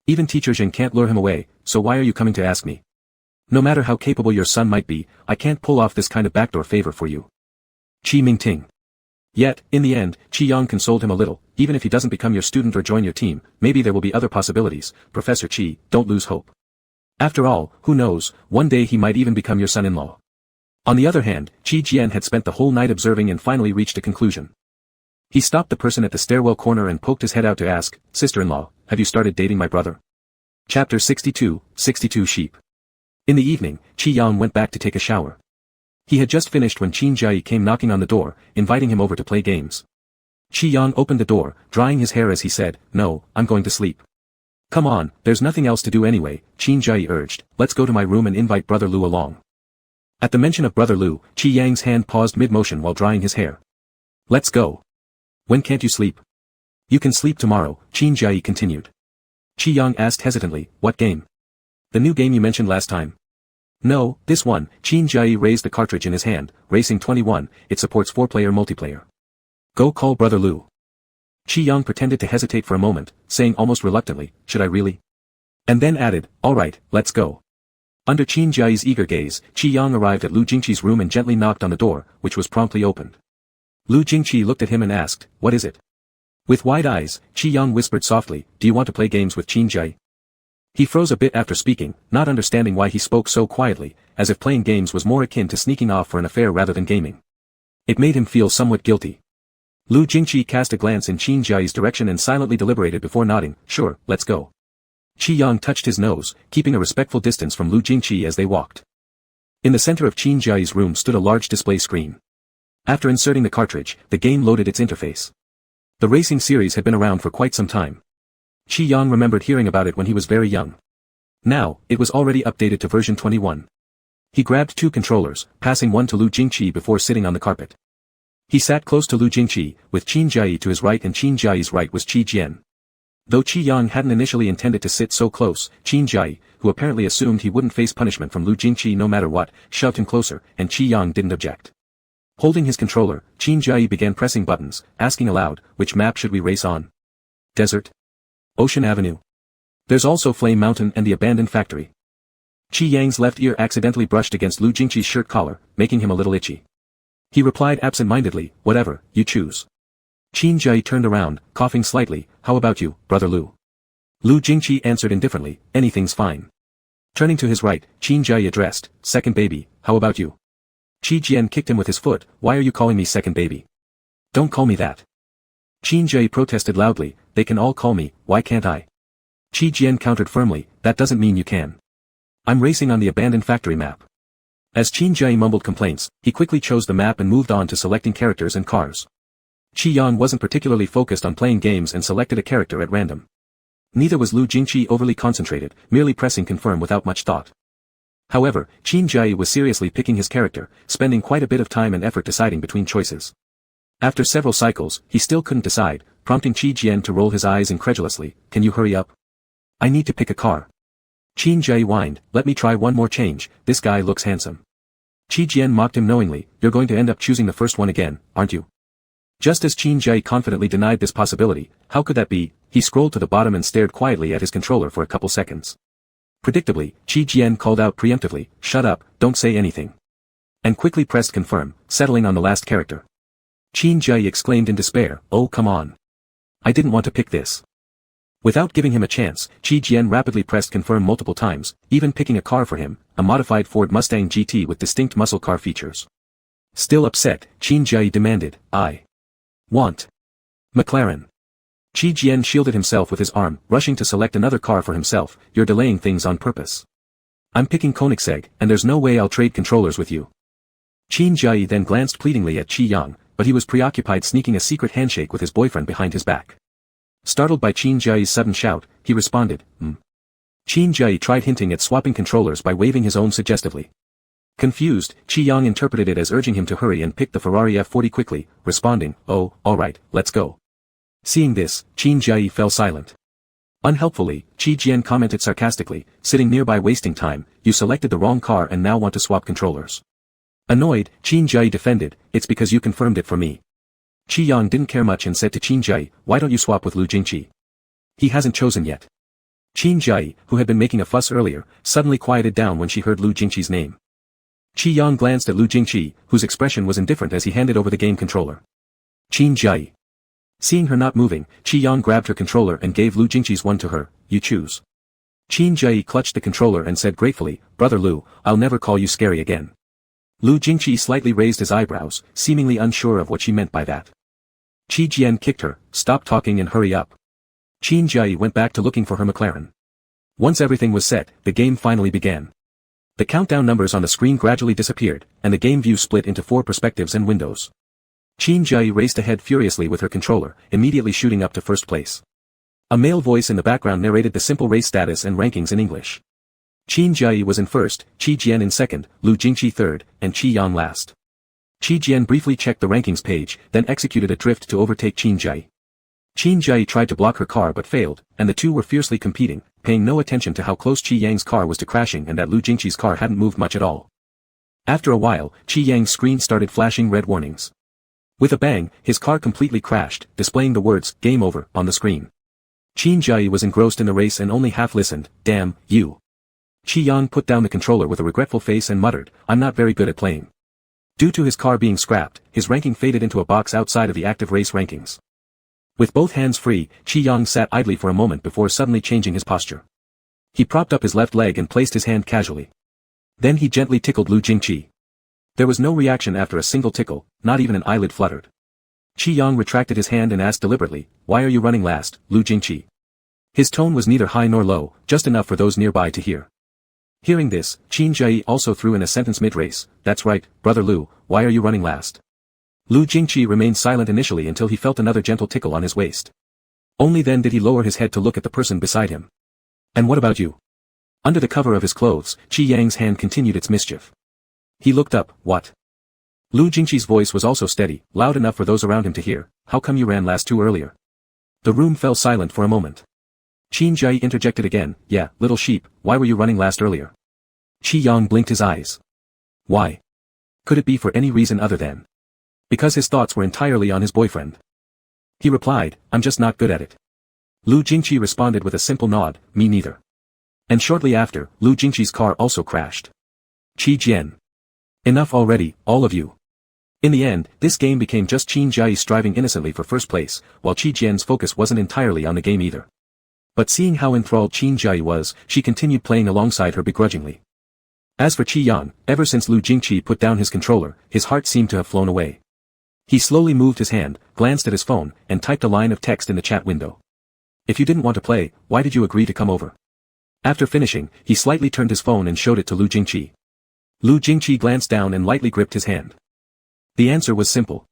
Even Teacher Zheng can't lure him away, so why are you coming to ask me? No matter how capable your son might be, I can't pull off this kind of backdoor favor for you. Qi Mingting. Yet, in the end, Qi Yang consoled him a little, even if he doesn't become your student or join your team, maybe there will be other possibilities, Professor Qi, don't lose hope. After all, who knows, one day he might even become your son-in-law. On the other hand, Qi Jian had spent the whole night observing and finally reached a conclusion. He stopped the person at the stairwell corner and poked his head out to ask, sister-in-law, have you started dating my brother? Chapter 62, 62 Sheep. In the evening, Qi Yang went back to take a shower. He had just finished when Qin Jiayi came knocking on the door, inviting him over to play games. Qi Yang opened the door, drying his hair as he said, "No, I'm going to sleep." "Come on, there's nothing else to do anyway," Qin Jai urged. "Let's go to my room and invite Brother Lu along." At the mention of Brother Lu, Qi Yang's hand paused mid-motion while drying his hair. "Let's go. When can't you sleep?" "You can sleep tomorrow," Qin Jai continued. Qi Yang asked hesitantly, "What game?" "The new game you mentioned last time." "No, this one." Qin Jai raised the cartridge in his hand. "Racing 21, it supports 4-player multiplayer." "Go call Brother Lu." Qi Yang pretended to hesitate for a moment, saying almost reluctantly, "Should I really?" And then added, "All right, let's go." Under Qin Jai's eager gaze, Qi Yang arrived at Lu Jingqi's room and gently knocked on the door, which was promptly opened. Lu Jingqi looked at him and asked, "What is it?" With wide eyes, Qi Yang whispered softly, "Do you want to play games with Qin Jai?" He froze a bit after speaking, not understanding why he spoke so quietly, as if playing games was more akin to sneaking off for an affair rather than gaming. It made him feel somewhat guilty. Lu Jingqi cast a glance in Qin Jai's direction and silently deliberated before nodding, "Sure, let's go." Qi Yang touched his nose, keeping a respectful distance from Lu Jingqi as they walked. In the center of Qin Jai's room stood a large display screen. After inserting the cartridge, the game loaded its interface. The racing series had been around for quite some time. Qi Yang remembered hearing about it when he was very young. Now, it was already updated to version 21. He grabbed 2 controllers, passing one to Lu Jingqi before sitting on the carpet. He sat close to Lu Jingqi, with Qin Jai to his right and Qin Jai's right was Qi Jian. Though Qi Yang hadn't initially intended to sit so close, Qin Jai, who apparently assumed he wouldn't face punishment from Lu Jingqi no matter what, shoved him closer, and Qi Yang didn't object. Holding his controller, Qin Jai began pressing buttons, asking aloud, "Which map should we race on? Desert? Ocean Avenue? There's also Flame Mountain and the abandoned factory." Qi Yang's left ear accidentally brushed against Lu Jingqi's shirt collar, making him a little itchy. He replied absent-mindedly, "Whatever, you choose." Qin Jai turned around, coughing slightly, "How about you, Brother Lu?" Lu Jingqi answered indifferently, "Anything's fine." Turning to his right, Qin Jai addressed, "Second baby, how about you?" Qi Jian kicked him with his foot, "Why are you calling me second baby? Don't call me that." Qin Jai protested loudly, "They can all call me, why can't I?" Qi Jian countered firmly, "That doesn't mean you can. I'm racing on the abandoned factory map." As Qin Jai mumbled complaints, he quickly chose the map and moved on to selecting characters and cars. Qi Yang wasn't particularly focused on playing games and selected a character at random. Neither was Lu Jingqi overly concentrated, merely pressing confirm without much thought. However, Qin Jai was seriously picking his character, spending quite a bit of time and effort deciding between choices. After several cycles, he still couldn't decide, prompting Qi Jian to roll his eyes incredulously, "Can you hurry up? I need to pick a car." Qin Jai whined, "Let me try one more change, this guy looks handsome." Qi Jian mocked him knowingly, "You're going to end up choosing the first one again, aren't you?" Just as Qin Jai confidently denied this possibility, "How could that be?" He scrolled to the bottom and stared quietly at his controller for a couple seconds. Predictably, Qi Jian called out preemptively, "Shut up, don't say anything." And quickly pressed confirm, settling on the last character. Qin Jai exclaimed in despair, "Oh come on. I didn't want to pick this." Without giving him a chance, Qi Jian rapidly pressed confirm multiple times, even picking a car for him, a modified Ford Mustang GT with distinct muscle car features. Still upset, Qin Jai demanded, "I want McLaren." Qi Jian shielded himself with his arm, rushing to select another car for himself. "You're delaying things on purpose. I'm picking Koenigsegg, and there's no way I'll trade controllers with you." Qin Jai then glanced pleadingly at Qi Yang, but he was preoccupied sneaking a secret handshake with his boyfriend behind his back. Startled by Qin Jai's sudden shout, he responded, Qin Jai tried hinting at swapping controllers by waving his own suggestively. Confused, Qi Yang interpreted it as urging him to hurry and pick the Ferrari F40 quickly, responding, "Oh, alright, let's go." Seeing this, Qin Jai fell silent. Unhelpfully, Qi Jian commented sarcastically, "Sitting nearby wasting time, you selected the wrong car and now want to swap controllers." Annoyed, Qin Jai defended, "It's because you confirmed it for me." Qi Yang didn't care much and said to Qin Jai, "Why don't you swap with Lu Jingqi? He hasn't chosen yet." Qin Jai, who had been making a fuss earlier, suddenly quieted down when she heard Lu Jingqi's name. Qi Yang glanced at Lu Jingqi, whose expression was indifferent as he handed over the game controller. Qin Jai. Seeing her not moving, Qi Yang grabbed her controller and gave Lu Jingqi's one to her, "You choose." Qin Jai clutched the controller and said gratefully, "Brother Lu, I'll never call you scary again." Lu Jingqi slightly raised his eyebrows, seemingly unsure of what she meant by that. Qi Jian kicked her, "Stop talking and hurry up." Qin Jai went back to looking for her McLaren. Once everything was set, the game finally began. The countdown numbers on the screen gradually disappeared, and the game view split into 4 perspectives and windows. Qin Jia raced ahead furiously with her controller, immediately shooting up to first place. A male voice in the background narrated the simple race status and rankings in English. Qin Jia was in first, Qi Jian in second, Lu Jingqi third, and Qi Yang last. Qi Jian briefly checked the rankings page, then executed a drift to overtake Qin Jia. Qin Jia tried to block her car but failed, and the two were fiercely competing, paying no attention to how close Qi Yang's car was to crashing and that Lu Jingqi's car hadn't moved much at all. After a while, Qi Yang's screen started flashing red warnings. With a bang, his car completely crashed, displaying the words, "Game over," on the screen. Qin Jia was engrossed in the race and only half listened. "Damn, you." Qi Yang put down the controller with a regretful face and muttered, "I'm not very good at playing." Due to his car being scrapped, his ranking faded into a box outside of the active race rankings. With both hands free, Qi Yang sat idly for a moment before suddenly changing his posture. He propped up his left leg and placed his hand casually. Then he gently tickled Lu Jingqi. There was no reaction after a single tickle, not even an eyelid fluttered. Qi Yang retracted his hand and asked deliberately, "Why are you running last, Lu Jingqi?" His tone was neither high nor low, just enough for those nearby to hear. Hearing this, Qin Jia also threw in a sentence mid-race, "That's right, brother Lu, why are you running last?" Lu Jingqi remained silent initially until he felt another gentle tickle on his waist. Only then did he lower his head to look at the person beside him. "And what about you?" Under the cover of his clothes, Qi Yang's hand continued its mischief. He looked up. "What?" Lu Jingqi's voice was also steady, loud enough for those around him to hear. "How come you ran last too earlier?" The room fell silent for a moment. Qin Jia interjected again, "Yeah, little sheep, why were you running last earlier?" Qi Yang blinked his eyes. Why? Could it be for any reason other than? Because his thoughts were entirely on his boyfriend. He replied, "I'm just not good at it." Lu Jingqi responded with a simple nod, "Me neither." And shortly after, Lu Jingqi's car also crashed. Qi Jian. Enough already, all of you. In the end, this game became just Qin Jia striving innocently for first place, while Qi Jian's focus wasn't entirely on the game either. But seeing how enthralled Qin Jia was, she continued playing alongside her begrudgingly. As for Qi Yang, ever since Lu Jingqi put down his controller, his heart seemed to have flown away. He slowly moved his hand, glanced at his phone, and typed a line of text in the chat window. "If you didn't want to play, why did you agree to come over?" After finishing, he slightly turned his phone and showed it to Lu Jingqi. Lu Jingqi glanced down and lightly gripped his hand. The answer was simple.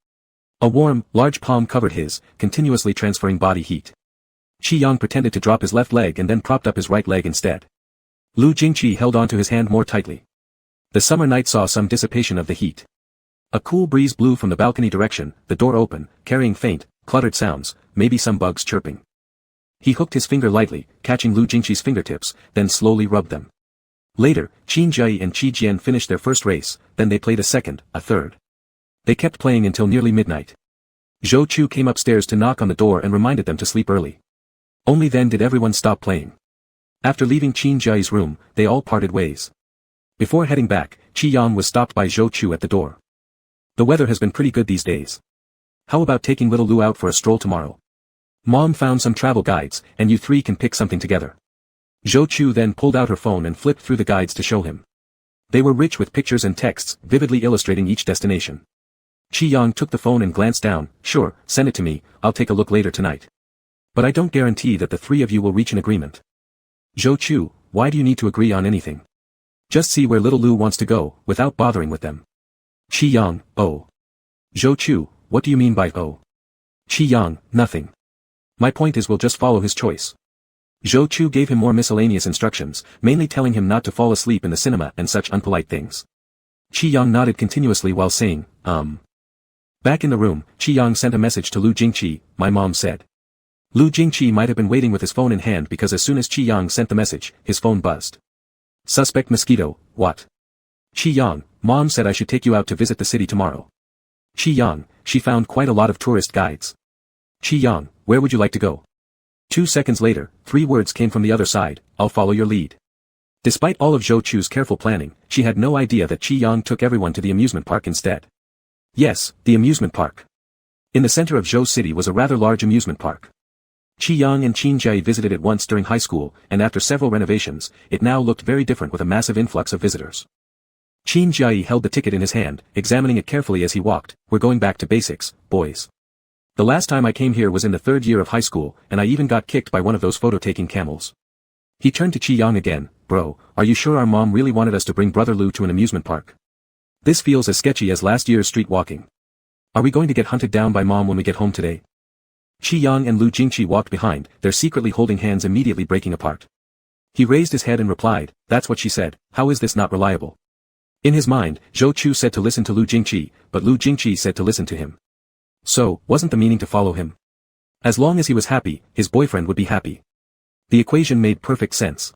A warm, large palm covered his, continuously transferring body heat. Qi Yang pretended to drop his left leg and then propped up his right leg instead. Lu Jingqi held onto his hand more tightly. The summer night saw some dissipation of the heat. A cool breeze blew from the balcony direction, the door open, carrying faint, cluttered sounds, maybe some bugs chirping. He hooked his finger lightly, catching Lu Jingqi's fingertips, then slowly rubbed them. Later, Qin Jia and Qi Jian finished their first race, then they played a second, a third. They kept playing until nearly midnight. Zhou Chu came upstairs to knock on the door and reminded them to sleep early. Only then did everyone stop playing. After leaving Qin Jia's room, they all parted ways. Before heading back, Qi Yang was stopped by Zhou Chu at the door. "The weather has been pretty good these days. How about taking little Lu out for a stroll tomorrow? Mom found some travel guides, and you three can pick something together." Zhou Chu then pulled out her phone and flipped through the guides to show him. They were rich with pictures and texts, vividly illustrating each destination. Qi Yang took the phone and glanced down. "Sure, send it to me, I'll take a look later tonight. But I don't guarantee that the three of you will reach an agreement." "Zhou Chu, why do you need to agree on anything? Just see where little Lu wants to go, without bothering with them." Qi Yang, "Oh." "Zhou Chu, what do you mean by oh?" Qi Yang, "Nothing. My point is we'll just follow his choice." Zhou Chu gave him more miscellaneous instructions, mainly telling him not to fall asleep in the cinema and such unpolite things. Qi Yang nodded continuously while saying, Back in the room, Qi Yang sent a message to Lu Jingqi, "My mom said." Lu Jingqi might have been waiting with his phone in hand because as soon as Qi Yang sent the message, his phone buzzed. "Suspect mosquito, what?" "Qi Yang, Mom said I should take you out to visit the city tomorrow." "Qi Yang, she found quite a lot of tourist guides." "Qi Yang, where would you like to go?" 2 seconds later, 3 words came from the other side, "I'll follow your lead." Despite all of Zhou Chu's careful planning, she had no idea that Qi Yang took everyone to the amusement park instead. Yes, the amusement park. In the center of Zhou City was a rather large amusement park. Qi Yang and Qin Jia visited it once during high school, and after several renovations, it now looked very different with a massive influx of visitors. Qin Jia held the ticket in his hand, examining it carefully as he walked. "We're going back to basics, boys. The last time I came here was in the 3rd year of high school, and I even got kicked by one of those photo-taking camels." He turned to Qi Yang again. "Bro, are you sure our mom really wanted us to bring brother Lu to an amusement park? This feels as sketchy as last year's street walking." Are we going to get hunted down by mom when we get home today? Qi Yang and Lu Jingqi walked behind, their secretly holding hands immediately breaking apart. He raised his head and replied, that's what she said, how is this not reliable? In his mind, Zhou Chu said to listen to Lu Jingqi, but Lu Jingqi said to listen to him. So, wasn't the meaning to follow him? As long as he was happy, his boyfriend would be happy. The equation made perfect sense.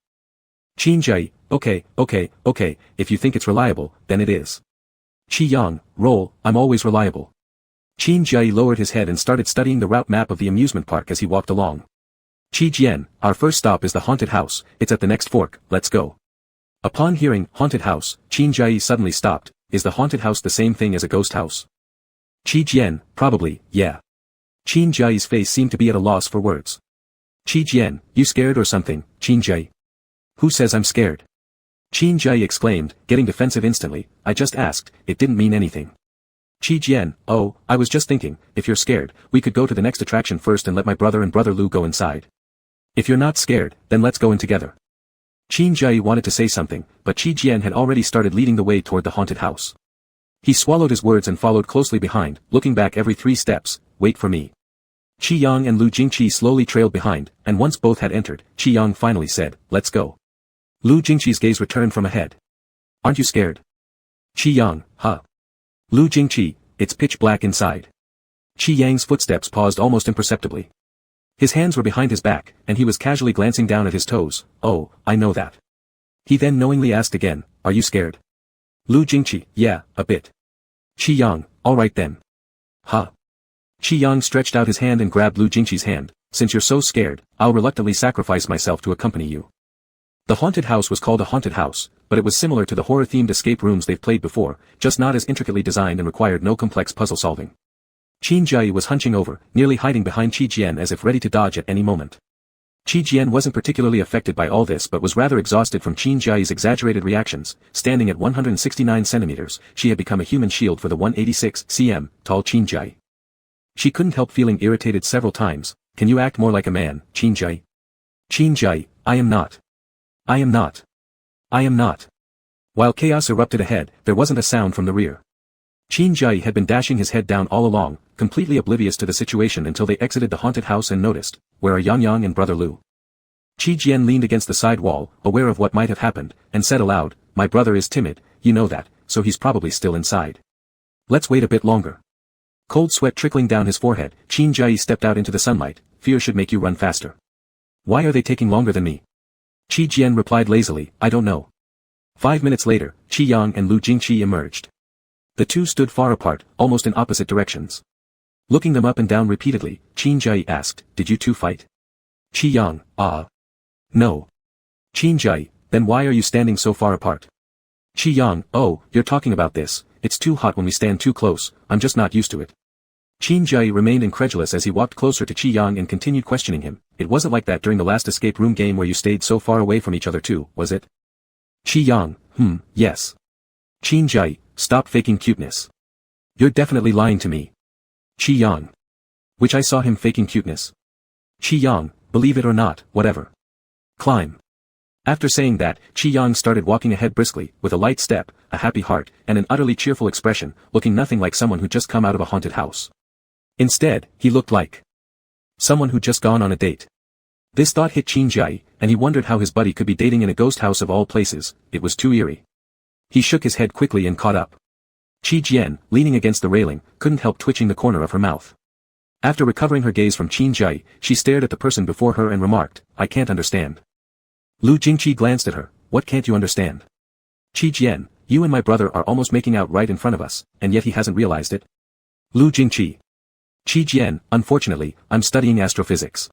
Qin Jai, okay, if you think it's reliable, then it is. Qi Yang, roll, I'm always reliable. Qin Jai lowered his head and started studying the route map of the amusement park as he walked along. Qi Jian, our first stop is the haunted house, it's at the next fork, let's go. Upon hearing, haunted house, Qin Jai suddenly stopped. Is the haunted house the same thing as a ghost house? Qi Jian, probably, yeah. Qin Jai's face seemed to be at a loss for words. Qi Jian, you scared or something, Qin Jai? Who says I'm scared? Qin Jai exclaimed, getting defensive instantly, I just asked, it didn't mean anything. Qi Jian, oh, I was just thinking, if you're scared, we could go to the next attraction first and let my brother and brother Lu go inside. If you're not scared, then let's go in together. Qin Jai wanted to say something, but Qi Jian had already started leading the way toward the haunted house. He swallowed his words and followed closely behind, looking back every 3 steps, wait for me. Qi Yang and Lu Jingqi slowly trailed behind, and once both had entered, Qi Yang finally said, let's go. Lu Jingqi's gaze returned from ahead. Aren't you scared? Qi Yang, huh? Lu Jingqi, it's pitch black inside. Qi Yang's footsteps paused almost imperceptibly. His hands were behind his back, and he was casually glancing down at his toes, oh, I know that. He then knowingly asked again, are you scared? Lu Jingqi, yeah, a bit. Qi Yang, alright then. Huh? Qi Yang stretched out his hand and grabbed Lu Jingqi's hand, since you're so scared, I'll reluctantly sacrifice myself to accompany you. The haunted house was called a haunted house, but it was similar to the horror-themed escape rooms they've played before, just not as intricately designed and required no complex puzzle solving. Qin Jai was hunching over, nearly hiding behind Qi Jian as if ready to dodge at any moment. Qi Jian wasn't particularly affected by all this but was rather exhausted from Qin Jai's exaggerated reactions. Standing at 169 centimeters, she had become a human shield for the 186 cm tall Qin Jai. She couldn't help feeling irritated several times. Can you act more like a man, Qin Jai? Qin Jai, I am not. I am not. I am not. While chaos erupted ahead, there wasn't a sound from the rear. Qin Jai had been dashing his head down all along, completely oblivious to the situation until they exited the haunted house and noticed, where are Yang Yang and brother Lu? Qi Jian leaned against the side wall, aware of what might have happened, and said aloud, my brother is timid, you know that, so he's probably still inside. Let's wait a bit longer. Cold sweat trickling down his forehead, Qin Jai stepped out into the sunlight. Fear should make you run faster. Why are they taking longer than me? Qi Jian replied lazily, I don't know. 5 minutes later, Qi Yang and Lu Jingqi emerged. The two stood far apart, almost in opposite directions. Looking them up and down repeatedly, Qin Jai asked, did you two fight? Qi Yang, no. Qin Jai, then why are you standing so far apart? Qi Yang, oh, you're talking about this, it's too hot when we stand too close, I'm just not used to it. Qin Jai remained incredulous as he walked closer to Qi Yang and continued questioning him. It wasn't like that during the last escape room game where you stayed so far away from each other too, was it? Qi Yang, yes. Qin Jai, stop faking cuteness. You're definitely lying to me. Qi Yang. Which I saw him faking cuteness. Qi Yang, believe it or not, whatever. Climb. After saying that, Qi Yang started walking ahead briskly, with a light step, a happy heart, and an utterly cheerful expression, looking nothing like someone who'd just come out of a haunted house. Instead, he looked like someone who'd just gone on a date. This thought hit Qin Jai, and he wondered how his buddy could be dating in a ghost house of all places. It was too eerie. He shook his head quickly and caught up. Qi Jian, leaning against the railing, couldn't help twitching the corner of her mouth. After recovering her gaze from Qin Jai, she stared at the person before her and remarked, I can't understand. Lu Jingqi glanced at her, what can't you understand? Qi Jian, you and my brother are almost making out right in front of us, and yet he hasn't realized it. Lu Jingqi. Qi Jian, unfortunately, I'm studying astrophysics.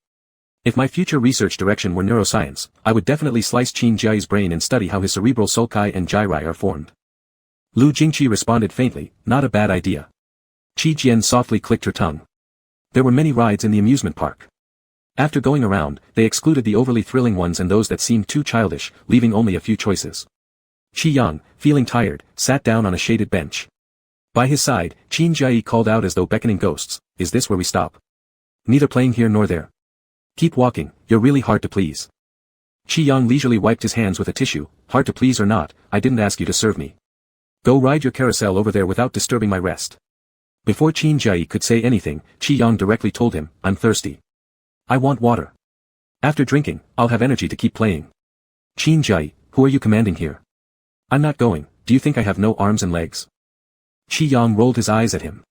If my future research direction were neuroscience, I would definitely slice Qin Jai's brain and study how his cerebral sulci and gyri are formed. Lu Jingqi responded faintly, not a bad idea. Qi Jian softly clicked her tongue. There were many rides in the amusement park. After going around, they excluded the overly thrilling ones and those that seemed too childish, leaving only a few choices. Qi Yang, feeling tired, sat down on a shaded bench. By his side, Qin Jai called out as though beckoning ghosts, is this where we stop? Neither playing here nor there. Keep walking, you're really hard to please. Qi Yang leisurely wiped his hands with a tissue, hard to please or not, I didn't ask you to serve me. Go ride your carousel over there without disturbing my rest. Before Qin Jai could say anything, Qi Yang directly told him, I'm thirsty. I want water. After drinking, I'll have energy to keep playing. Qin Jai, who are you commanding here? I'm not going, do you think I have no arms and legs? Qi Yang rolled his eyes at him.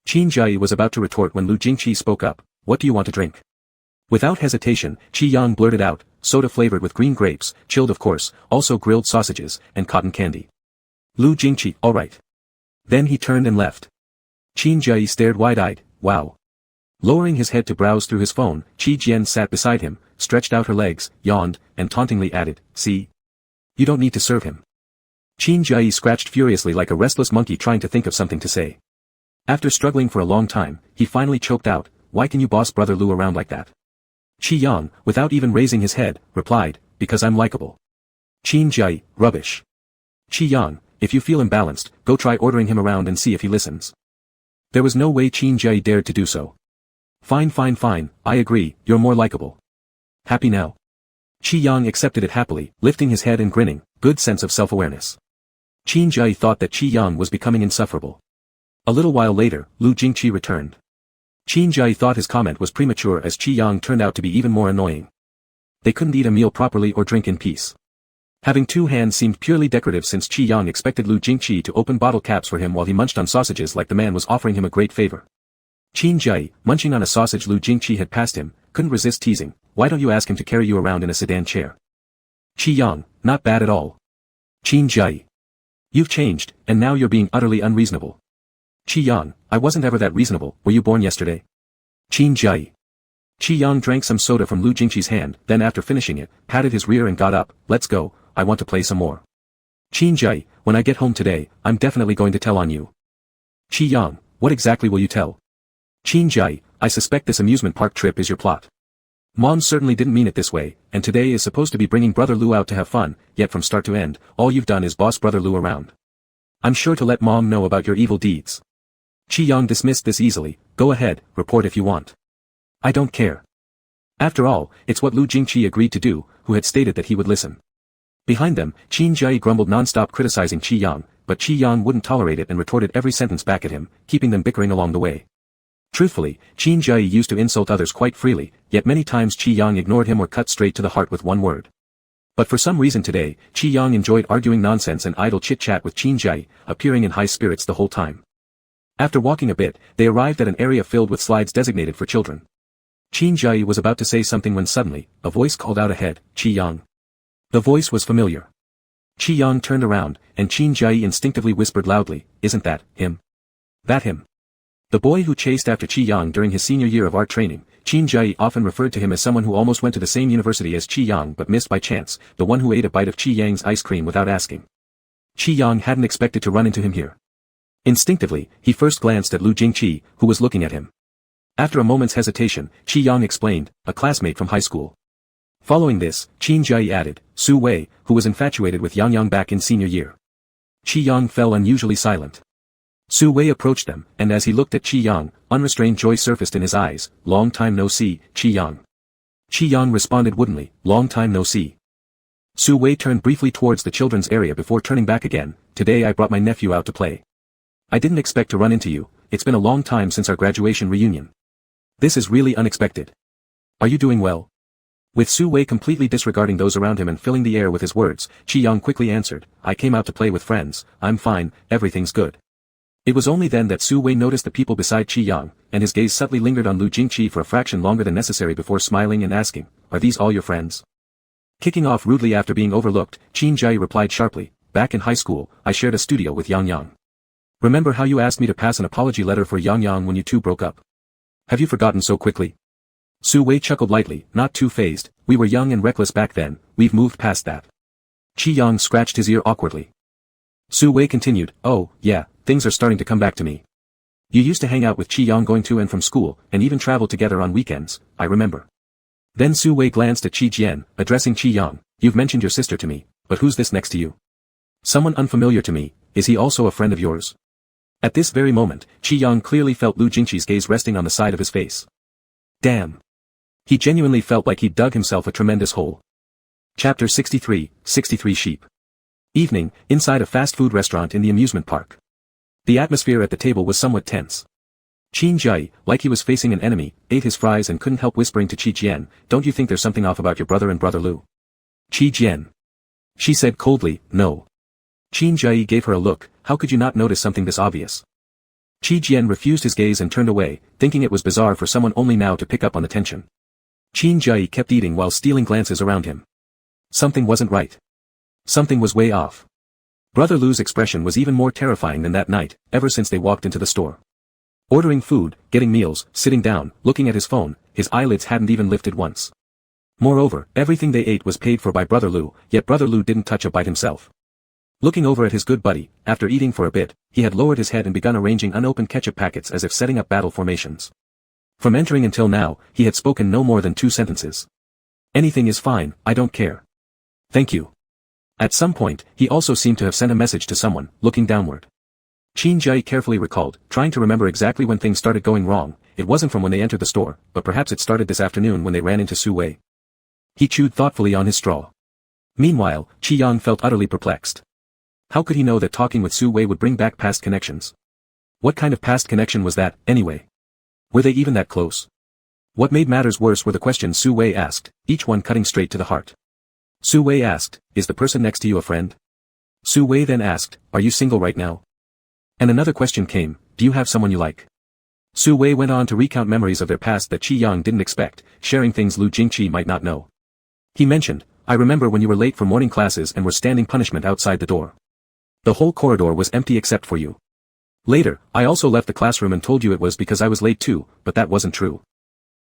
Qin Jai was about to retort when Lu Jingqi spoke up, what do you want to drink? Without hesitation, Qi Yang blurted out, soda flavored with green grapes, chilled of course, also grilled sausages, and cotton candy. Lu Jingqi, alright. Then he turned and left. Qin Jai stared wide-eyed, wow. Lowering his head to browse through his phone, Qi Jian sat beside him, stretched out her legs, yawned, and tauntingly added, see? You don't need to serve him. Qin Jai scratched furiously like a restless monkey trying to think of something to say. After struggling for a long time, he finally choked out, why can you boss brother Lu around like that? Qi Yang, without even raising his head, replied, because I'm likable. Qin Jai, rubbish. Qi Yang, if you feel imbalanced, go try ordering him around and see if he listens. There was no way Qin Jai dared to do so. Fine, I agree, you're more likable. Happy now? Qi Yang accepted it happily, lifting his head and grinning, good sense of self-awareness. Qin Jai thought that Qi Yang was becoming insufferable. A little while later, Lu Jingqi returned. Qin Jai thought his comment was premature as Qi Yang turned out to be even more annoying. They couldn't eat a meal properly or drink in peace. Having two hands seemed purely decorative since Qi Yang expected Lu Jingqi to open bottle caps for him while he munched on sausages like the man was offering him a great favor. Qin Jai, munching on a sausage Lu Jingqi had passed him, couldn't resist teasing, why don't you ask him to carry you around in a sedan chair? Qi Yang, not bad at all. Qin Jai. You've changed, and now you're being utterly unreasonable. Qi Yang, I wasn't ever that reasonable, were you born yesterday? Qin Jai. Qi Yang drank some soda from Lu Jingqi's hand, then after finishing it, patted his rear and got up, let's go, I want to play some more. Qin Jai, when I get home today, I'm definitely going to tell on you. Qi Yang, what exactly will you tell? Qin Jai, I suspect this amusement park trip is your plot. Mom certainly didn't mean it this way, and today is supposed to be bringing brother Lu out to have fun, yet from start to end, all you've done is boss brother Lu around. I'm sure to let Mom know about your evil deeds. Qi Yang dismissed this easily, go ahead, report if you want. I don't care. After all, it's what Lu Jingqi agreed to do, who had stated that he would listen. Behind them, Qin Jai grumbled non-stop criticizing Qi Yang, but Qi Yang wouldn't tolerate it and retorted every sentence back at him, keeping them bickering along the way. Truthfully, Qin Jai used to insult others quite freely, yet many times Qi Yang ignored him or cut straight to the heart with one word. But for some reason today, Qi Yang enjoyed arguing nonsense and idle chit-chat with Qin Jai, appearing in high spirits the whole time. After walking a bit, they arrived at an area filled with slides designated for children. Qin Jai was about to say something when suddenly, a voice called out ahead, Qi Yang. The voice was familiar. Qi Yang turned around, and Qin Jai instinctively whispered loudly, isn't that him? That him? The boy who chased after Qi Yang during his senior year of art training, Qin Jai often referred to him as someone who almost went to the same university as Qi Yang but missed by chance, the one who ate a bite of Qi Yang's ice cream without asking. Qi Yang hadn't expected to run into him here. Instinctively, he first glanced at Lu Jingqi, who was looking at him. After a moment's hesitation, Qi Yang explained, a classmate from high school. Following this, Qin Jai added, Su Wei, who was infatuated with Yang Yang back in senior year. Qi Yang fell unusually silent. Su Wei approached them, and as he looked at Qi Yang, unrestrained joy surfaced in his eyes, long time no see, Qi Yang. Qi Yang responded woodenly, long time no see. Su Wei turned briefly towards the children's area before turning back again, today I brought my nephew out to play. I didn't expect to run into you, it's been a long time since our graduation reunion. This is really unexpected. Are you doing well? With Su Wei completely disregarding those around him and filling the air with his words, Qi Yang quickly answered, I came out to play with friends, I'm fine, everything's good. It was only then that Su Wei noticed the people beside Qi Yang, and his gaze subtly lingered on Lu Jingqi for a fraction longer than necessary before smiling and asking, are these all your friends? Kicking off rudely after being overlooked, Qin Jai replied sharply, back in high school, I shared a studio with Yang Yang. Remember how you asked me to pass an apology letter for Yang Yang when you two broke up? Have you forgotten so quickly? Su Wei chuckled lightly, not too fazed, we were young and reckless back then, we've moved past that. Qi Yang scratched his ear awkwardly. Su Wei continued, oh, yeah, things are starting to come back to me. You used to hang out with Qi Yang going to and from school, and even travel together on weekends, I remember. Then Su Wei glanced at Qi Jian, addressing Qi Yang, you've mentioned your sister to me, but who's this next to you? Someone unfamiliar to me, is he also a friend of yours? At this very moment, Qi Yang clearly felt Lu Jingqi's gaze resting on the side of his face. Damn. He genuinely felt like he'd dug himself a tremendous hole. Chapter 63, 63 Sheep. Evening, inside a fast food restaurant in the amusement park. The atmosphere at the table was somewhat tense. Qin Jai, like he was facing an enemy, ate his fries and couldn't help whispering to Qi Jian, "Don't you think there's something off about your brother and brother Lu?" "Qi Jian." She said coldly, "No." Qin Jai gave her a look, "How could you not notice something this obvious?" Qi Jian refused his gaze and turned away, thinking it was bizarre for someone only now to pick up on the tension. Qin Jai kept eating while stealing glances around him. Something wasn't right. Something was way off. Brother Lu's expression was even more terrifying than that night, ever since they walked into the store. Ordering food, getting meals, sitting down, looking at his phone, his eyelids hadn't even lifted once. Moreover, everything they ate was paid for by Brother Lu, yet Brother Lu didn't touch a bite himself. Looking over at his good buddy, after eating for a bit, he had lowered his head and begun arranging unopened ketchup packets as if setting up battle formations. From entering until now, he had spoken no more than 2 sentences. "Anything is fine, I don't care. Thank you." At some point, he also seemed to have sent a message to someone, looking downward. Qin Jai carefully recalled, trying to remember exactly when things started going wrong. It wasn't from when they entered the store, but perhaps it started this afternoon when they ran into Su Wei. He chewed thoughtfully on his straw. Meanwhile, Qi Yang felt utterly perplexed. How could he know that talking with Su Wei would bring back past connections? What kind of past connection was that, anyway? Were they even that close? What made matters worse were the questions Su Wei asked, each one cutting straight to the heart. Su Wei asked, "Is the person next to you a friend?" Su Wei then asked, "Are you single right now?" And another question came, "Do you have someone you like?" Su Wei went on to recount memories of their past that Qi Yang didn't expect, sharing things Lu Jingqi might not know. He mentioned, "I remember when you were late for morning classes and were standing punishment outside the door. The whole corridor was empty except for you. Later, I also left the classroom and told you it was because I was late too, but that wasn't true.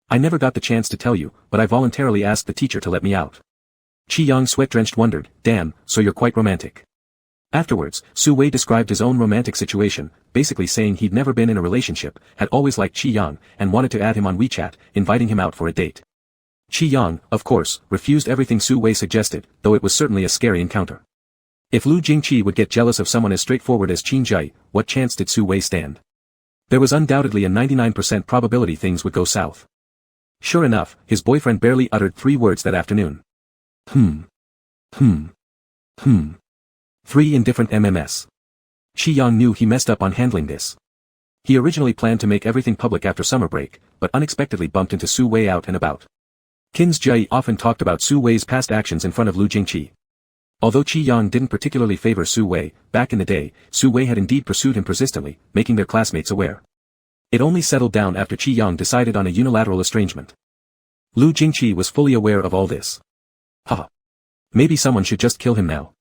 I never got the chance to tell you, but I voluntarily asked the teacher to let me out." Qi Yang sweat-drenched wondered, "Damn, so you're quite romantic." Afterwards, Su Wei described his own romantic situation, basically saying he'd never been in a relationship, had always liked Qi Yang, and wanted to add him on WeChat, inviting him out for a date. Qi Yang, of course, refused everything Su Wei suggested, though it was certainly a scary encounter. If Lu Jingqi would get jealous of someone as straightforward as Qin Jai, what chance did Su Wei stand? There was undoubtedly a 99% probability things would go south. Sure enough, his boyfriend barely uttered 3 words that afternoon. 3 indifferent MMS. Qi Yang knew he messed up on handling this. He originally planned to make everything public after summer break, but unexpectedly bumped into Su Wei out and about. Qin Jai often talked about Su Wei's past actions in front of Lu Jingqi. Although Qi Yang didn't particularly favor Su Wei, back in the day, Su Wei had indeed pursued him persistently, making their classmates aware. It only settled down after Qi Yang decided on a unilateral estrangement. Lu Jingqi was fully aware of all this. Haha. Maybe someone should just kill him now.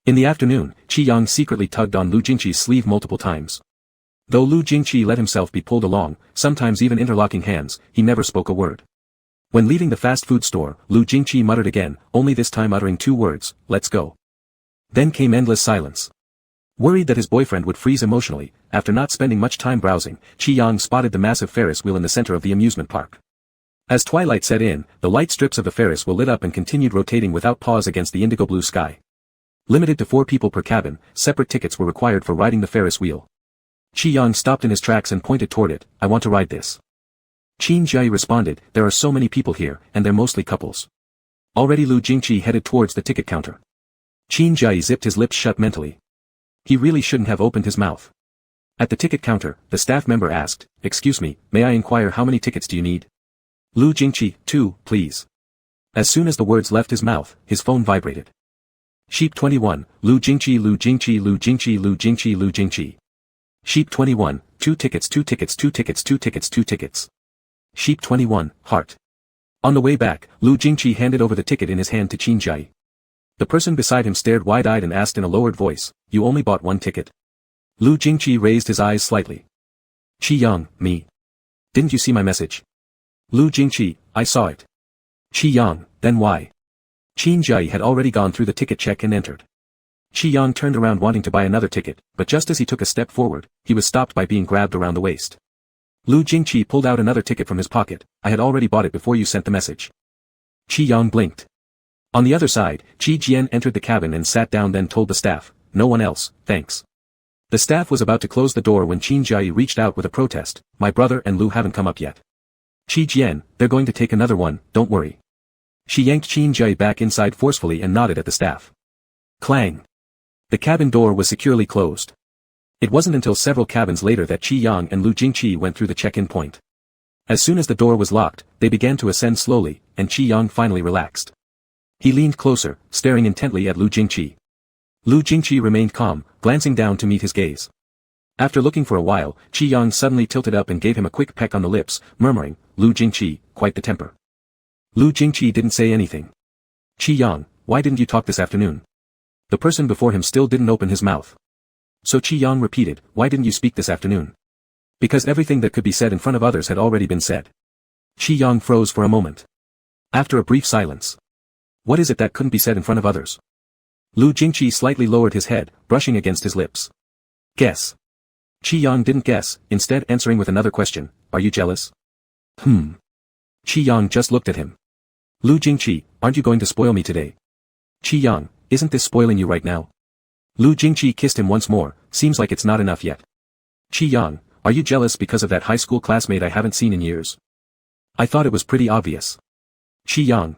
In the afternoon, Qi Yang secretly tugged on Lu Jingqi's sleeve multiple times. Though Lu Jingqi let himself be pulled along, sometimes even interlocking hands, he never spoke a word. When leaving the fast food store, Lu Jingqi muttered again, only this time uttering 2 words, "Let's go." Then came endless silence. Worried that his boyfriend would freeze emotionally, after not spending much time browsing, Qi Yang spotted the massive Ferris wheel in the center of the amusement park. As twilight set in, the light strips of the Ferris wheel lit up and continued rotating without pause against the indigo blue sky. Limited to 4 people per cabin, separate tickets were required for riding the Ferris wheel. Qi Yang stopped in his tracks and pointed toward it, "I want to ride this." Qin Jai responded, "There are so many people here, and they're mostly couples." Already Lu Jingqi headed towards the ticket counter. Qin Jai zipped his lips shut mentally. He really shouldn't have opened his mouth. At the ticket counter, the staff member asked, "Excuse me, may I inquire how many tickets do you need?" Lu Jingqi, 2, please. As soon as the words left his mouth, his phone vibrated. Sheep 21, Lu Jingqi, Lu Jingqi, Lu Jingqi, Lu Jingqi, Lu Jingqi. Sheep 21, 2 tickets, 2 tickets, 2 tickets, 2 tickets, 2 tickets. Sheep 21, heart. On the way back, Lu Jingqi handed over the ticket in his hand to Qin Jai. The person beside him stared wide-eyed and asked in a lowered voice, "You only bought 1 ticket?" Lu Jingqi raised his eyes slightly. "Qi Yang, me. Didn't you see my message?" Lu Jingqi, "I saw it." "Qi Yang, then why?" Qin Jai had already gone through the ticket check and entered. Qi Yang turned around wanting to buy another ticket, but just as he took a step forward, he was stopped by being grabbed around the waist. Lu Jingqi pulled out another ticket from his pocket. "I had already bought it before you sent the message." Qi Yang blinked. On the other side, Qi Jian entered the cabin and sat down, then told the staff, "No one else, thanks." The staff was about to close the door when Qin Jai reached out with a protest, "My brother and Lu haven't come up yet." "Qi Jian, they're going to take another one, don't worry." She yanked Qin Jai back inside forcefully and nodded at the staff. Clang. The cabin door was securely closed. It wasn't until several cabins later that Qi Yang and Lu Jingqi went through the check-in point. As soon as the door was locked, they began to ascend slowly, and Qi Yang finally relaxed. He leaned closer, staring intently at Lu Jingqi. Lu Jingqi remained calm, glancing down to meet his gaze. After looking for a while, Qi Yang suddenly tilted up and gave him a quick peck on the lips, murmuring, "Lu Jingqi, quite the temper." Lu Jingqi didn't say anything. "Qi Yang, why didn't you talk this afternoon?" The person before him still didn't open his mouth. So Qi Yang repeated, "Why didn't you speak this afternoon?" Because everything that could be said in front of others had already been said. Qi Yang froze for a moment. After a brief silence. "What is it that couldn't be said in front of others?" Lu Jingqi slightly lowered his head, brushing against his lips. "Guess." Qi Yang didn't guess, instead answering with another question, "Are you jealous?" Qi Yang just looked at him. "Lu Jingqi, aren't you going to spoil me today?" "Qi Yang, isn't this spoiling you right now?" Lu Jingqi kissed him once more, "Seems like it's not enough yet." "Qi Yang, are you jealous because of that high school classmate I haven't seen in years?" "I thought it was pretty obvious." Qi Yang,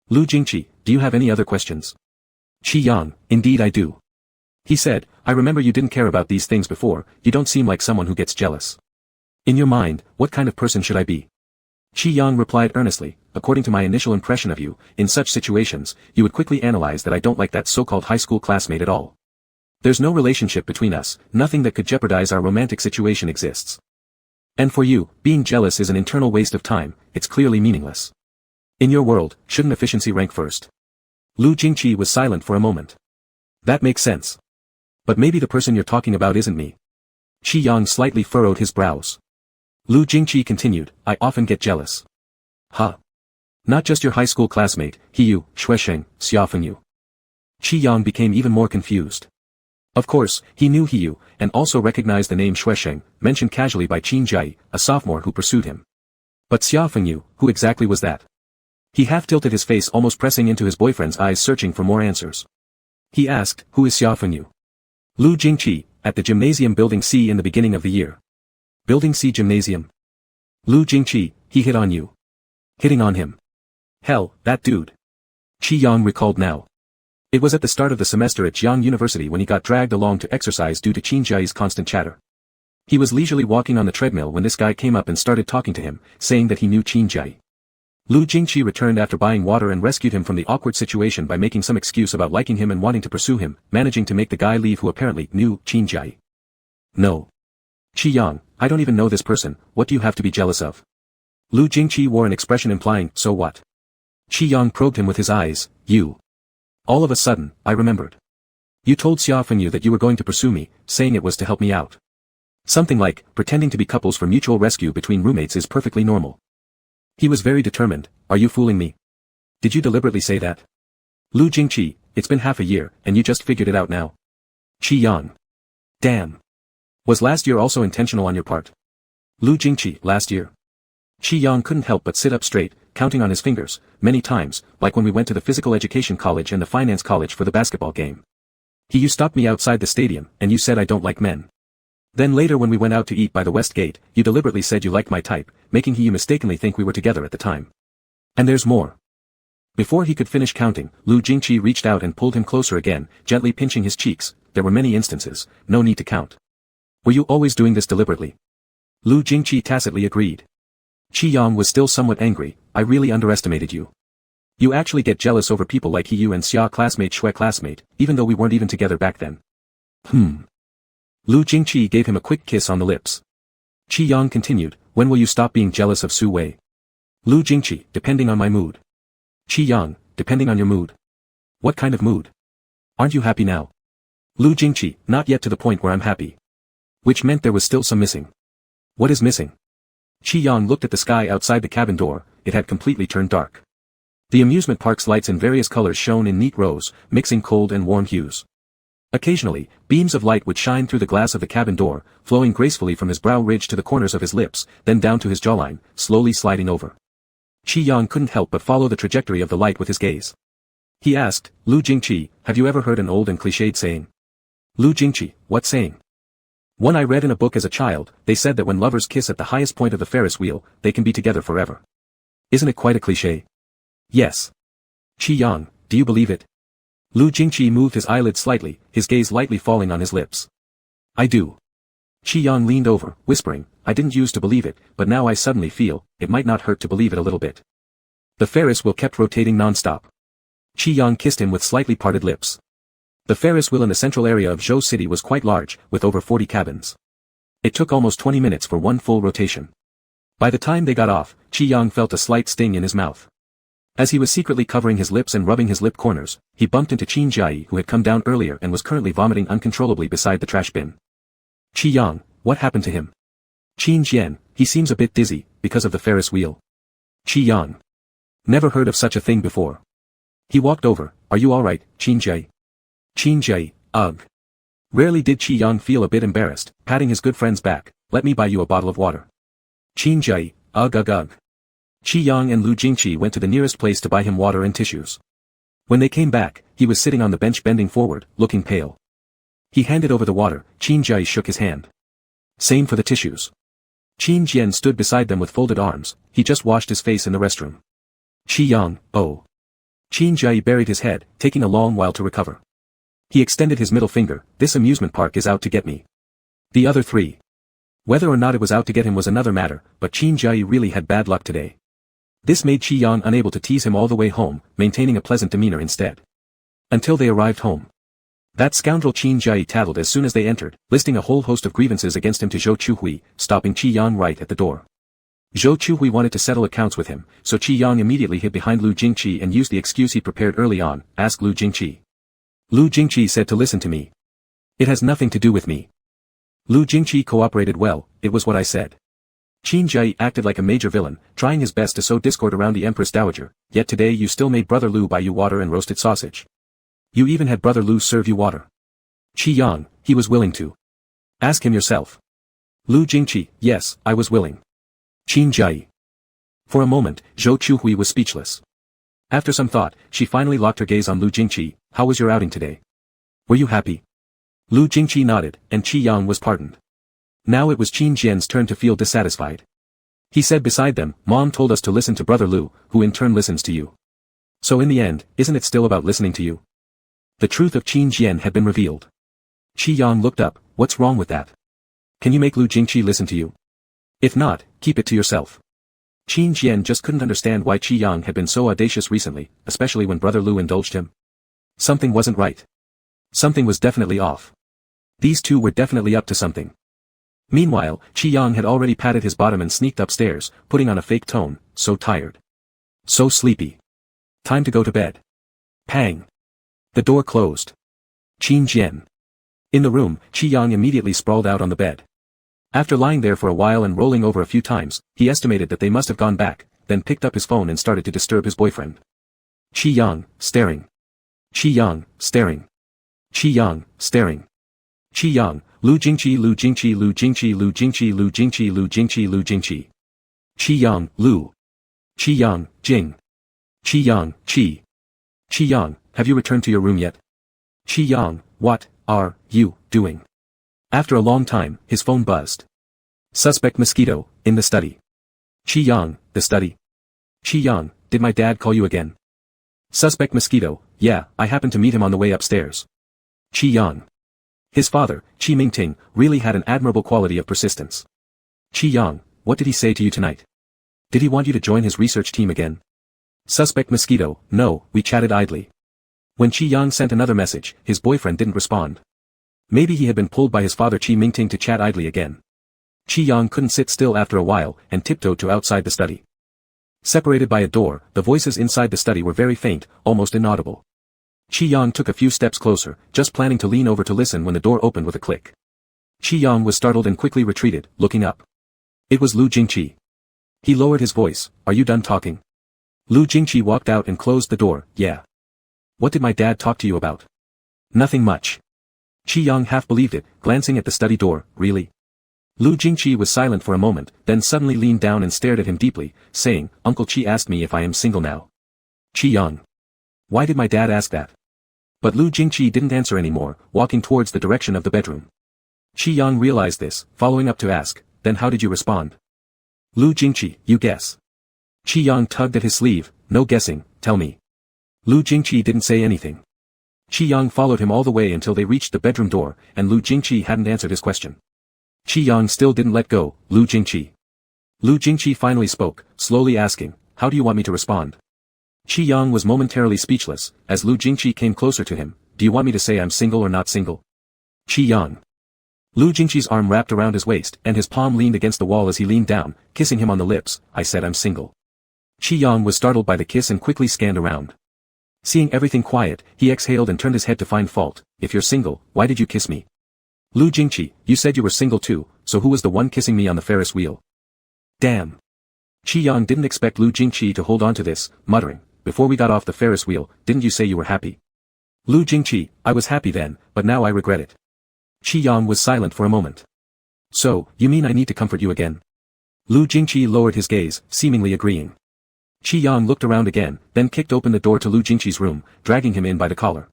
Lu Jingqi, do you have any other questions?" Qi Yang, "Indeed I do." He said, "I remember you didn't care about these things before, you don't seem like someone who gets jealous. In your mind, what kind of person should I be?" Qi Yang replied earnestly, "According to my initial impression of you, in such situations, you would quickly analyze that I don't like that so-called high school classmate at all. There's no relationship between us, nothing that could jeopardize our romantic situation exists. And for you, being jealous is an internal waste of time, it's clearly meaningless. In your world, shouldn't efficiency rank first?" Lu Jingqi was silent for a moment. "That makes sense. But maybe the person you're talking about isn't me." Qi Yang slightly furrowed his brows. Lu Jingqi continued, "I often get jealous." "Huh? Not just your high school classmate, Hiyu, Shuesheng, Xiaofengyu." Qi Yang became even more confused. Of course, he knew Hiyu, and also recognized the name Shuesheng, mentioned casually by Qin Jiai, a sophomore who pursued him. But Xiaofengyu, who exactly was that? He half-tilted his face, almost pressing into his boyfriend's eyes, searching for more answers. He asked, "Who is Xiaofengyu?" "Lu Jingqi, at the gymnasium Building C in the beginning of the year." "Building C gymnasium? Lu Jingqi, he hit on you." "Hitting on him? Hell, that dude." Qi Yang recalled now. It was at the start of the semester at Jiangcheng University when he got dragged along to exercise due to Qin Jiai's constant chatter. He was leisurely walking on the treadmill when this guy came up and started talking to him, saying that he knew Qin Jiai. Lu Jingqi returned after buying water and rescued him from the awkward situation by making some excuse about liking him and wanting to pursue him, managing to make the guy leave who apparently knew Qin Jiai. "No. Qi Yang, I don't even know this person, what do you have to be jealous of?" Lu Jingqi wore an expression implying, "So what?" Qi Yang probed him with his eyes, "You." All of a sudden, I remembered. "You told Xiaofengyu that you were going to pursue me, saying it was to help me out. Something like, pretending to be couples for mutual rescue between roommates is perfectly normal." He was very determined. "Are you fooling me? Did you deliberately say that?" "Lu Jingqi, it's been half a year, and you just figured it out now." Qi Yang. "Damn. Was last year also intentional on your part?" Lu Jingqi, "Last year?" Qi Yang couldn't help but sit up straight, counting on his fingers, many times, like when we went to the physical education college and the finance college for the basketball game. "You stopped me outside the stadium, and you said I don't like men. Then later when we went out to eat by the West Gate, you deliberately said you liked my type, making you mistakenly think we were together at the time. And there's more." Before he could finish counting, Lu Jingqi reached out and pulled him closer again, gently pinching his cheeks. "There were many instances, no need to count. Were you always doing this deliberately?" Lu Jingqi tacitly agreed. Qi Yang was still somewhat angry. "I really underestimated you. You actually get jealous over people like Hiyu and Xia classmate Shui classmate, even though we weren't even together back then." Lu Jingqi gave him a quick kiss on the lips. Qi Yang continued, "When will you stop being jealous of Su Wei?" Lu Jingqi, "Depending on my mood." Qi Yang, "Depending on your mood? What kind of mood? Aren't you happy now?" Lu Jingqi, "Not yet to the point where I'm happy." Which meant there was still some missing. "What is missing?" Qi Yang looked at the sky outside the cabin door. It had completely turned dark. The amusement park's lights in various colors shone in neat rows, mixing cold and warm hues. Occasionally, beams of light would shine through the glass of the cabin door, flowing gracefully from his brow ridge to the corners of his lips, then down to his jawline, slowly sliding over. Qi Yang couldn't help but follow the trajectory of the light with his gaze. He asked, "Lu Jingqi, have you ever heard an old and cliched saying?" Lu Jingqi, "What saying?" "One I read in a book as a child. They said that when lovers kiss at the highest point of the Ferris wheel, they can be together forever. Isn't it quite a cliché?" "Yes." "Qi Yang, do you believe it?" Lu Jingqi moved his eyelids slightly, his gaze lightly falling on his lips. I do. Qi Yang leaned over, whispering, I didn't used to believe it, but now I suddenly feel, it might not hurt to believe it a little bit. The Ferris wheel kept rotating non-stop. Qi Yang kissed him with slightly parted lips. The Ferris wheel in the central area of Zhou City was quite large, with over 40 cabins. It took almost 20 minutes for one full rotation. By the time they got off, Qi Yang felt a slight sting in his mouth. As he was secretly covering his lips and rubbing his lip corners, he bumped into Qin Jiai, who had come down earlier and was currently vomiting uncontrollably beside the trash bin. Qi Yang, what happened to him? Qin Jian, he seems a bit dizzy, because of the Ferris wheel. Qi Yang. Never heard of such a thing before. He walked over, are you alright, Qin Jiai? Qin Jiai, ugh. Rarely did Qi Yang feel a bit embarrassed, patting his good friend's back, let me buy you a bottle of water. Qin Jiai, ugh ugh ugh. Qi Yang and Lu Jingqi went to the nearest place to buy him water and tissues. When they came back, he was sitting on the bench bending forward, looking pale. He handed over the water, Qin Jiai shook his hand. Same for the tissues. Qin Jian stood beside them with folded arms, he just washed his face in the restroom. Qi Yang, oh. Qin Jiai buried his head, taking a long while to recover. He extended his middle finger, this amusement park is out to get me. The other three. Whether or not it was out to get him was another matter, but Qin Jiai really had bad luck today. This made Qi Yang unable to tease him all the way home, maintaining a pleasant demeanor instead. Until they arrived home. That scoundrel Qin Jiai tattled as soon as they entered, listing a whole host of grievances against him to Zhou Chuhui, stopping Qi Yang right at the door. Zhou Chuhui wanted to settle accounts with him, so Qi Yang immediately hid behind Lu Jingqi and used the excuse he prepared early on, ask Lu Jingqi. Lu Jingqi said to listen to me. It has nothing to do with me. Lu Jingqi cooperated well, it was what I said. Qin Jiai acted like a major villain, trying his best to sow discord around the Empress Dowager, yet today you still made Brother Lu buy you water and roasted sausage. You even had Brother Lu serve you water. Qi Yang, he was willing to. Ask him yourself. Lu Jingqi, yes, I was willing. Qin Jiai. For a moment, Zhou Chuhui was speechless. After some thought, she finally locked her gaze on Lu Jingqi, how was your outing today? Were you happy? Lu Jingqi nodded, and Qi Yang was pardoned. Now it was Qin Jian's turn to feel dissatisfied. He said beside them, Mom told us to listen to Brother Lu, who in turn listens to you. So in the end, isn't it still about listening to you? The truth of Qin Jian had been revealed. Qi Yang looked up, what's wrong with that? Can you make Lu Jingqi listen to you? If not, keep it to yourself. Qin Jian just couldn't understand why Qi Yang had been so audacious recently, especially when Brother Lu indulged him. Something wasn't right. Something was definitely off. These two were definitely up to something. Meanwhile, Qi Yang had already patted his bottom and sneaked upstairs, putting on a fake tone, so tired. So sleepy. Time to go to bed. Pang. The door closed. Qin Jian. In the room, Qi Yang immediately sprawled out on the bed. After lying there for a while and rolling over a few times, he estimated that they must have gone back, then picked up his phone and started to disturb his boyfriend. Qi Yang, staring. Qi Yang, staring. Qi Yang, staring. Qi Yang, Lu Jingqi Lu Jingqi Lu Jingqi Lu Jingqi Lu Jingqi Lu Jingqi Lu Jingqi. Qi Yang, Lu. Qi Yang, Jing. Qi Yang, Qi. Qi Yang, have you returned to your room yet? Qi Yang, what are you doing? After a long time, his phone buzzed. Suspect mosquito, in the study. Qi Yang, the study. Qi Yang, did my dad call you again? Suspect mosquito, yeah, I happened to meet him on the way upstairs. Qi Yang. His father, Qi Mingting, really had an admirable quality of persistence. Qi Yang, what did he say to you tonight? Did he want you to join his research team again? Suspect mosquito, no, we chatted idly. When Qi Yang sent another message, his boyfriend didn't respond. Maybe he had been pulled by his father Qi Mingting to chat idly again. Qi Yang couldn't sit still after a while, and tiptoed to outside the study. Separated by a door, the voices inside the study were very faint, almost inaudible. Qi Yang took a few steps closer, just planning to lean over to listen when the door opened with a click. Qi Yang was startled and quickly retreated, looking up. It was Lu Jingqi. He lowered his voice, are you done talking? Lu Jingqi walked out and closed the door, yeah. What did my dad talk to you about? Nothing much. Qi Yang half believed it, glancing at the study door, really? Lu Jingqi was silent for a moment, then suddenly leaned down and stared at him deeply, saying, Uncle Qi asked me if I am single now. Qi Yang. Why did my dad ask that? But Lu Jingqi didn't answer anymore, walking towards the direction of the bedroom. Qi Yang realized this, following up to ask, then how did you respond? Lu Jingqi, you guess. Qi Yang tugged at his sleeve, no guessing, tell me. Lu Jingqi didn't say anything. Qi Yang followed him all the way until they reached the bedroom door, and Lu Jingqi hadn't answered his question. Qi Yang still didn't let go, Lu Jingqi. Lu Jingqi finally spoke, slowly asking, "How do you want me to respond?" Qi Yang was momentarily speechless, as Lu Jingqi came closer to him. "Do you want me to say I'm single or not single?" Qi Yang. Lu Jingqi's arm wrapped around his waist, and his palm leaned against the wall as he leaned down, kissing him on the lips. "I said I'm single." Qi Yang was startled by the kiss and quickly scanned around. Seeing everything quiet, he exhaled and turned his head to find fault. "If you're single, why did you kiss me?" "Lu Jingqi, you said you were single too, so who was the one kissing me on the Ferris wheel?" "Damn." Qi Yang didn't expect Lu Jingqi to hold on to this, muttering, "Before we got off the Ferris wheel, didn't you say you were happy?" "Lu Jingqi, I was happy then, but now I regret it." Qi Yang was silent for a moment. "So, you mean I need to comfort you again?" Lu Jingqi lowered his gaze, seemingly agreeing. Qi Yang looked around again, then kicked open the door to Lu Jingqi's room, dragging him in by the collar.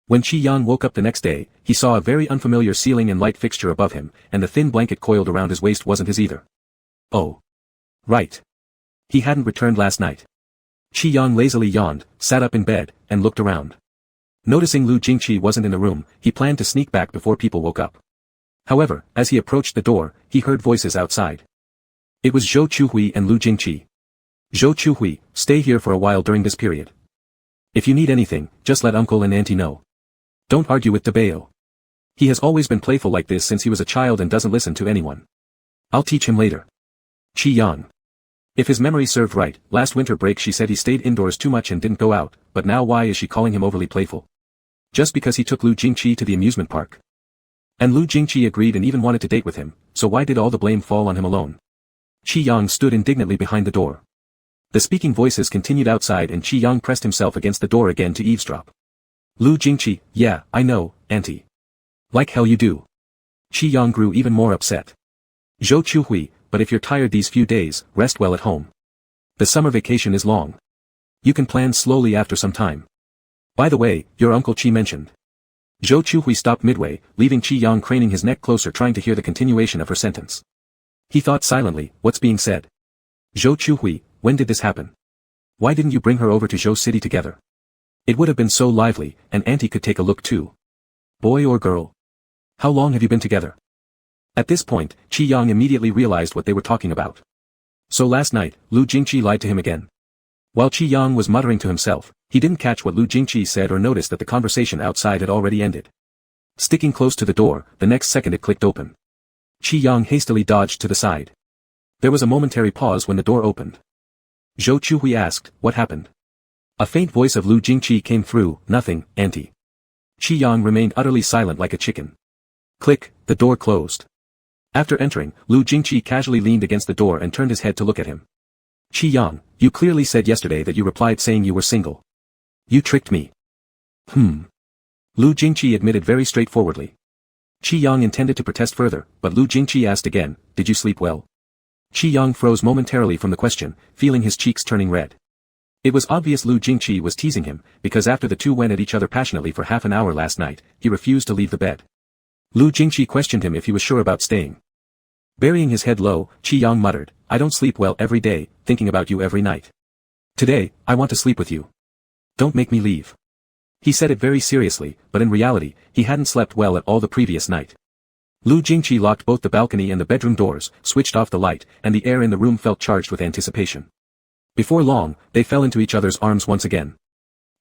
When Qi Yang woke up the next day, he saw a very unfamiliar ceiling and light fixture above him, and the thin blanket coiled around his waist wasn't his either. Oh. Right. He hadn't returned last night. Qi Yang lazily yawned, sat up in bed, and looked around. Noticing Lu Jingqi wasn't in the room, he planned to sneak back before people woke up. However, as he approached the door, he heard voices outside. It was Zhou Chuhui and Lu Jingqi. "Zhou Chuhui, stay here for a while during this period. If you need anything, just let uncle and auntie know. Don't argue with Debao. He has always been playful like this since he was a child and doesn't listen to anyone. I'll teach him later." Qi Yang. If his memory served right, last winter break she said he stayed indoors too much and didn't go out, but now why is she calling him overly playful? Just because he took Lu Jingqi to the amusement park. And Lu Jingqi agreed and even wanted to date with him, so why did all the blame fall on him alone? Qi Yang stood indignantly behind the door. The speaking voices continued outside and Qi Yang pressed himself against the door again to eavesdrop. Lu Jingqi, "Yeah, I know, auntie. Like hell you do." Qi Yang grew even more upset. "Zhou Chuhui, but if you're tired these few days, rest well at home. The summer vacation is long. You can plan slowly after some time. By the way, your uncle Qi mentioned." Zhou Chuhui stopped midway, leaving Qi Yang craning his neck closer trying to hear the continuation of her sentence. He thought silently, what's being said? "Zhou Chuhui, when did this happen? Why didn't you bring her over to Zhou City together? It would have been so lively, and auntie could take a look too. Boy or girl? How long have you been together?" At this point, Qi Yang immediately realized what they were talking about. So last night, Lu Jingqi lied to him again. While Qi Yang was muttering to himself, he didn't catch what Lu Jingqi said or notice that the conversation outside had already ended. Sticking close to the door, the next second it clicked open. Qi Yang hastily dodged to the side. There was a momentary pause when the door opened. Zhou Chuhui asked, "What happened?" A faint voice of Lu Jingqi came through, "Nothing, auntie." Qi Yang remained utterly silent like a chicken. Click, the door closed. After entering, Lu Jingqi casually leaned against the door and turned his head to look at him. "Qi Yang, you clearly said yesterday that you replied saying you were single. You tricked me." Lu Jingqi admitted very straightforwardly. Qi Yang intended to protest further, but Lu Jingqi asked again, "Did you sleep well?" Qi Yang froze momentarily from the question, feeling his cheeks turning red. It was obvious Lu Jingqi was teasing him, because after the two went at each other passionately for half an hour last night, he refused to leave the bed. Lu Jingqi questioned him if he was sure about staying. Burying his head low, Qi Yang muttered, "I don't sleep well every day, thinking about you every night. Today, I want to sleep with you. Don't make me leave." He said it very seriously, but in reality, he hadn't slept well at all the previous night. Lu Jingqi locked both the balcony and the bedroom doors, switched off the light, and the air in the room felt charged with anticipation. Before long, they fell into each other's arms once again.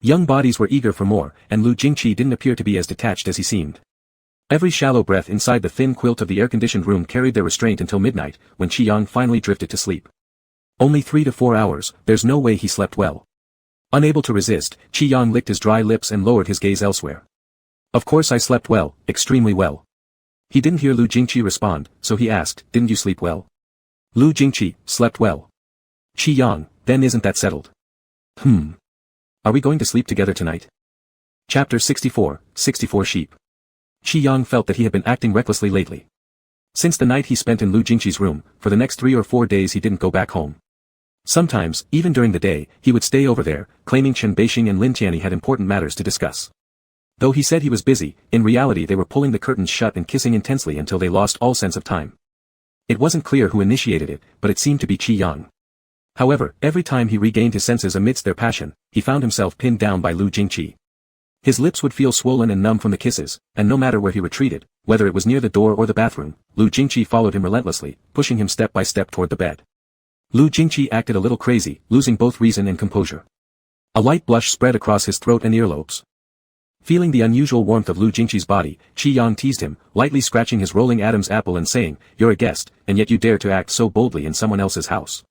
Young bodies were eager for more, and Lu Jingqi didn't appear to be as detached as he seemed. Every shallow breath inside the thin quilt of the air-conditioned room carried their restraint until midnight, when Qi Yang finally drifted to sleep. Only 3 to 4 hours, there's no way he slept well. Unable to resist, Qi Yang licked his dry lips and lowered his gaze elsewhere. "Of course I slept well, extremely well." He didn't hear Lu Jingqi respond, so he asked, "Didn't you sleep well?" Lu Jingqi, "Slept well." Qi Yang, "Then isn't that settled?" Are we going to sleep together tonight?" Chapter 64, 64 Sheep. Qi Yang felt that he had been acting recklessly lately. Since the night he spent in Lu Jingqi's room, for the next 3 or 4 days he didn't go back home. Sometimes, even during the day, he would stay over there, claiming Chen Beixing and Lin Tianyi had important matters to discuss. Though he said he was busy, in reality they were pulling the curtains shut and kissing intensely until they lost all sense of time. It wasn't clear who initiated it, but it seemed to be Qi Yang. However, every time he regained his senses amidst their passion, he found himself pinned down by Lu Jingqi. His lips would feel swollen and numb from the kisses, and no matter where he retreated, whether it was near the door or the bathroom, Lu Jingqi followed him relentlessly, pushing him step by step toward the bed. Lu Jingqi acted a little crazy, losing both reason and composure. A light blush spread across his throat and earlobes. Feeling the unusual warmth of Lu Jingqi's body, Qi Yang teased him, lightly scratching his rolling Adam's apple and saying, "You're a guest, and yet you dare to act so boldly in someone else's house."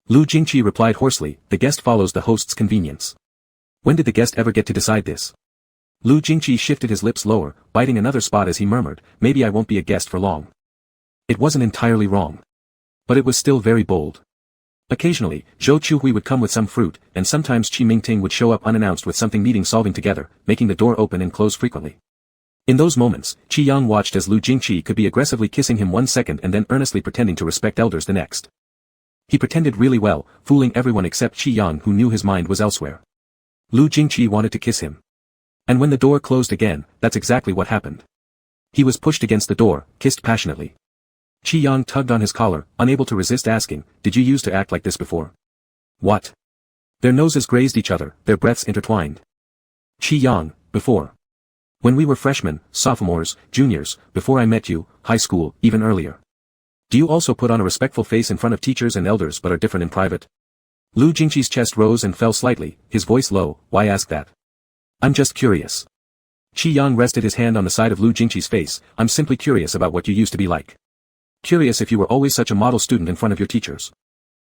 Lu Jingqi replied hoarsely, "The guest follows the host's convenience. When did the guest ever get to decide this?" Lu Jingqi shifted his lips lower, biting another spot as he murmured, "Maybe I won't be a guest for long." It wasn't entirely wrong. But it was still very bold. Occasionally, Zhou Chuhui would come with some fruit, and sometimes Qi Mingting would show up unannounced with something needing solving together, making the door open and close frequently. In those moments, Qi Yang watched as Lu Jingqi could be aggressively kissing him one second and then earnestly pretending to respect elders the next. He pretended really well, fooling everyone except Qi Yang who knew his mind was elsewhere. Lu Jingqi wanted to kiss him. And when the door closed again, that's exactly what happened. He was pushed against the door, kissed passionately. Qi Yang tugged on his collar, unable to resist asking, "Did you used to act like this before?" "What?" Their noses grazed each other, their breaths intertwined. "Qi Yang, before. When we were freshmen, sophomores, juniors, before I met you, high school, even earlier. Do you also put on a respectful face in front of teachers and elders but are different in private?" Lu Jingqi's chest rose and fell slightly, his voice low. "Why ask that?" "I'm just curious." Qi Yang rested his hand on the side of Lu Jingqi's face. "I'm simply curious about what you used to be like. Curious if you were always such a model student in front of your teachers.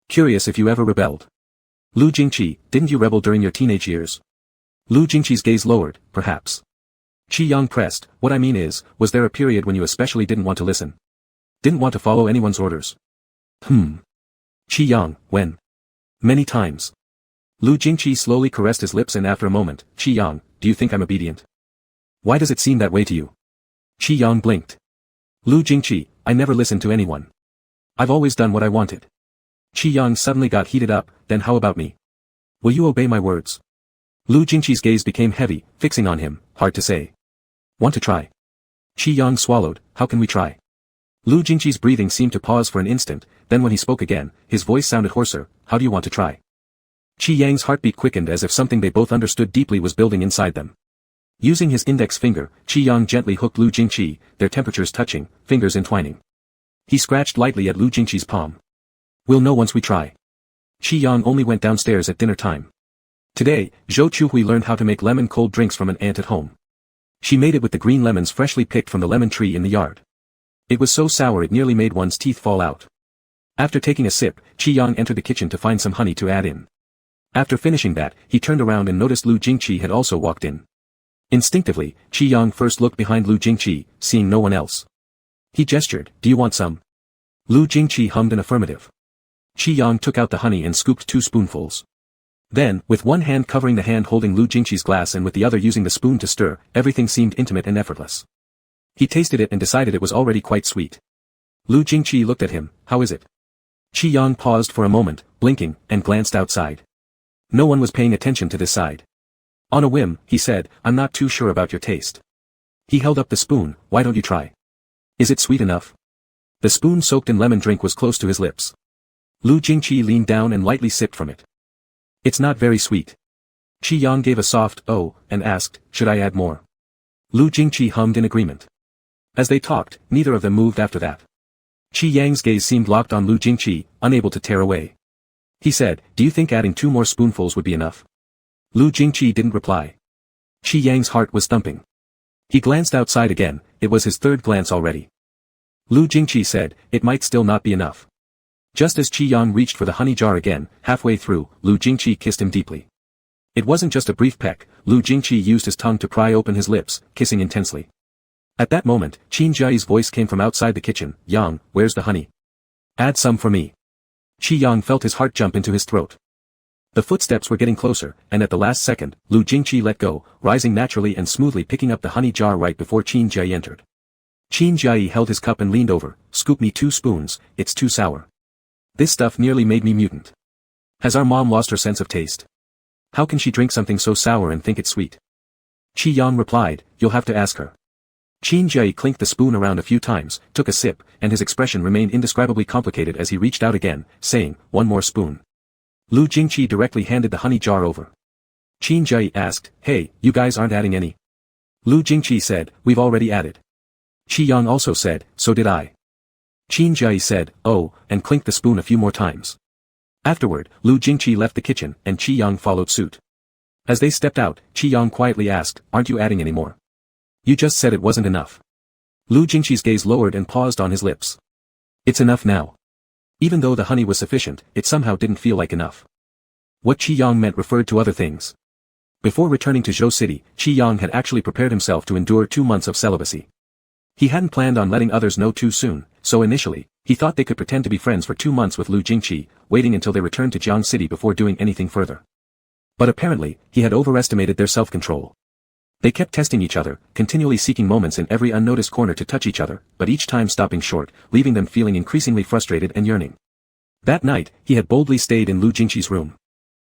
Curious if you ever rebelled." "Lu Jingqi, didn't you rebel during your teenage years?" Lu Jingqi's gaze lowered, "Perhaps." Qi Yang pressed, "What I mean is, was there a period when you especially didn't want to listen? Didn't want to follow anyone's orders?" Qi Yang, when? "Many times." Lu Jingqi slowly caressed his lips and after a moment, "Qi Yang, do you think I'm obedient? Why does it seem that way to you?" Qi Yang blinked. "Lu Jingqi, I never listened to anyone. I've always done what I wanted." Qi Yang suddenly got heated up, "Then how about me? Will you obey my words?" Lu Jingqi's gaze became heavy, fixing on him, "Hard to say. Want to try?" Qi Yang swallowed, "How can we try?" Lu Jingqi's breathing seemed to pause for an instant, then when he spoke again, his voice sounded hoarser, "How do you want to try?" Qi Yang's heartbeat quickened as if something they both understood deeply was building inside them. Using his index finger, Qi Yang gently hooked Lu Jingqi, their temperatures touching, fingers entwining. He scratched lightly at Lu Jingqi's palm. "We'll know once we try." Qi Yang only went downstairs at dinner time. Today, Zhou Chuhui learned how to make lemon cold drinks from an aunt at home. She made it with the green lemons freshly picked from the lemon tree in the yard. It was so sour it nearly made one's teeth fall out. After taking a sip, Qi Yang entered the kitchen to find some honey to add in. After finishing that, he turned around and noticed Lu Jingqi had also walked in. Instinctively, Qi Yang first looked behind Lu Jingqi, seeing no one else. He gestured, "Do you want some?" Lu Jingqi hummed an affirmative. Qi Yang took out the honey and scooped 2 spoonfuls. Then, with one hand covering the hand holding Lu Jingqi's glass and with the other using the spoon to stir, everything seemed intimate and effortless. He tasted it and decided it was already quite sweet. Lu Jingqi looked at him, "How is it?" Qi Yang paused for a moment, blinking, and glanced outside. No one was paying attention to this side. On a whim, he said, "I'm not too sure about your taste." He held up the spoon, "Why don't you try? Is it sweet enough?" The spoon soaked in lemon drink was close to his lips. Lu Jingqi leaned down and lightly sipped from it. "It's not very sweet." Qi Yang gave a soft, "Oh," and asked, "Should I add more?" Lu Jingqi hummed in agreement. As they talked, neither of them moved after that. Qi Yang's gaze seemed locked on Lu Jingqi, unable to tear away. He said, "Do you think adding 2 more spoonfuls would be enough?" Lu Jingqi didn't reply. Qi Yang's heart was thumping. He glanced outside again, it was his 3rd glance already. Lu Jingqi said, "It might still not be enough." Just as Qi Yang reached for the honey jar again, halfway through, Lu Jingqi kissed him deeply. It wasn't just a brief peck, Lu Jingqi used his tongue to pry open his lips, kissing intensely. At that moment, Qin Jiayi's voice came from outside the kitchen, "Yang, where's the honey? Add some for me." Qi Yang felt his heart jump into his throat. The footsteps were getting closer, and at the last second, Lu Jingqi let go, rising naturally and smoothly picking up the honey jar right before Qin Jiayi entered. Qin Jiayi held his cup and leaned over, "Scoop me 2 spoons, it's too sour. This stuff nearly made me mutant. Has our mom lost her sense of taste? How can she drink something so sour and think it's sweet?" Qi Yang replied, "You'll have to ask her." Qin Jiayi clinked the spoon around a few times, took a sip, and his expression remained indescribably complicated as he reached out again, saying, "One more spoon." Lu Jingqi directly handed the honey jar over. Qin Jie asked, "Hey, you guys aren't adding any?" Lu Jingqi said, "We've already added." Qi Yang also said, "So did I." Qin Jie said, "Oh," and clinked the spoon a few more times. Afterward, Lu Jingqi left the kitchen, and Qi Yang followed suit. As they stepped out, Qi Yang quietly asked, "Aren't you adding any more? You just said it wasn't enough." Lu Jingqi's gaze lowered and paused on his lips. "It's enough now." Even though the honey was sufficient, it somehow didn't feel like enough. What Qi Yang meant referred to other things. Before returning to Zhou City, Qi Yang had actually prepared himself to endure 2 months of celibacy. He hadn't planned on letting others know too soon, so initially, he thought they could pretend to be friends for 2 months with Lu Jingqi, waiting until they returned to Jiangcheng City before doing anything further. But apparently, he had overestimated their self-control. They kept testing each other, continually seeking moments in every unnoticed corner to touch each other, but each time stopping short, leaving them feeling increasingly frustrated and yearning. That night, he had boldly stayed in Lu Jingqi's room.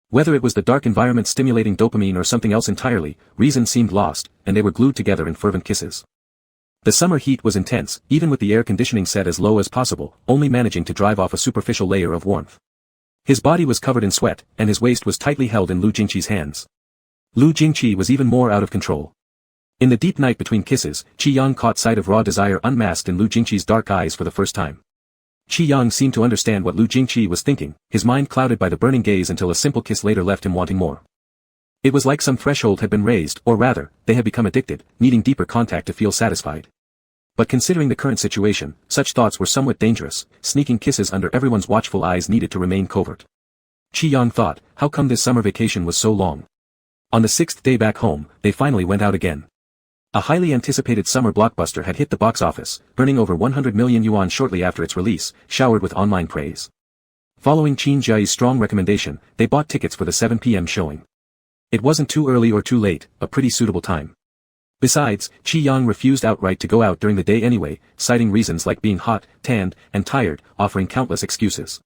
Whether it was the dark environment stimulating dopamine or something else entirely, reason seemed lost, and they were glued together in fervent kisses. The summer heat was intense, even with the air conditioning set as low as possible, only managing to drive off a superficial layer of warmth. His body was covered in sweat, and his waist was tightly held in Lu Jingqi's hands. Lu Jingqi was even more out of control. In the deep night between kisses, Qi Yang caught sight of raw desire unmasked in Lu Jingqi's dark eyes for the first time. Qi Yang seemed to understand what Lu Jingqi was thinking, his mind clouded by the burning gaze until a simple kiss later left him wanting more. It was like some threshold had been raised, or rather, they had become addicted, needing deeper contact to feel satisfied. But considering the current situation, such thoughts were somewhat dangerous, sneaking kisses under everyone's watchful eyes needed to remain covert. Qi Yang thought, how come this summer vacation was so long? On the 6th day back home, they finally went out again. A highly anticipated summer blockbuster had hit the box office, earning over 100 million yuan shortly after its release, showered with online praise. Following Qin Jie's strong recommendation, they bought tickets for the 7 p.m. showing. It wasn't too early or too late, a pretty suitable time. Besides, Qi Yang refused outright to go out during the day anyway, citing reasons like being hot, tanned, and tired, offering countless excuses.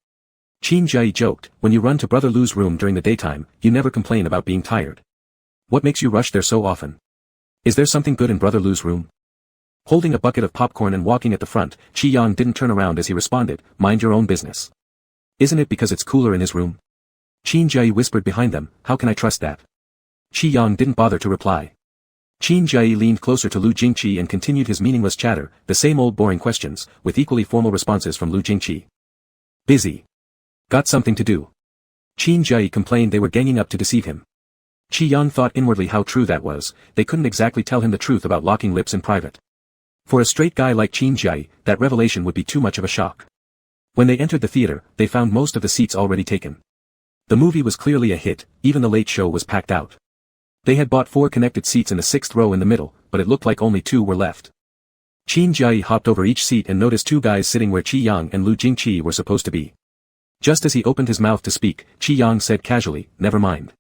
Qin Jie joked, "When you run to Brother Lu's room during the daytime, you never complain about being tired. What makes you rush there so often? Is there something good in Brother Lu's room?" Holding a bucket of popcorn and walking at the front, Qi Yang didn't turn around as he responded, "Mind your own business. Isn't it because it's cooler in his room?" Qin Jie whispered behind them, "How can I trust that?" Qi Yang didn't bother to reply. Qin Jie leaned closer to Lu Jingqi and continued his meaningless chatter, the same old boring questions, with equally formal responses from Lu Jingqi. "Busy. Got something to do." Qin Jie complained they were ganging up to deceive him. Qi Yang thought inwardly how true that was, they couldn't exactly tell him the truth about locking lips in private. For a straight guy like Qin Jie, that revelation would be too much of a shock. When they entered the theater, they found most of the seats already taken. The movie was clearly a hit, even the late show was packed out. They had bought 4 connected seats in the 6th row in the middle, but it looked like only 2 were left. Qin Jie hopped over each seat and noticed 2 guys sitting where Qi Yang and Lu Jingqi were supposed to be. Just as he opened his mouth to speak, Qi Yang said casually, "Never mind."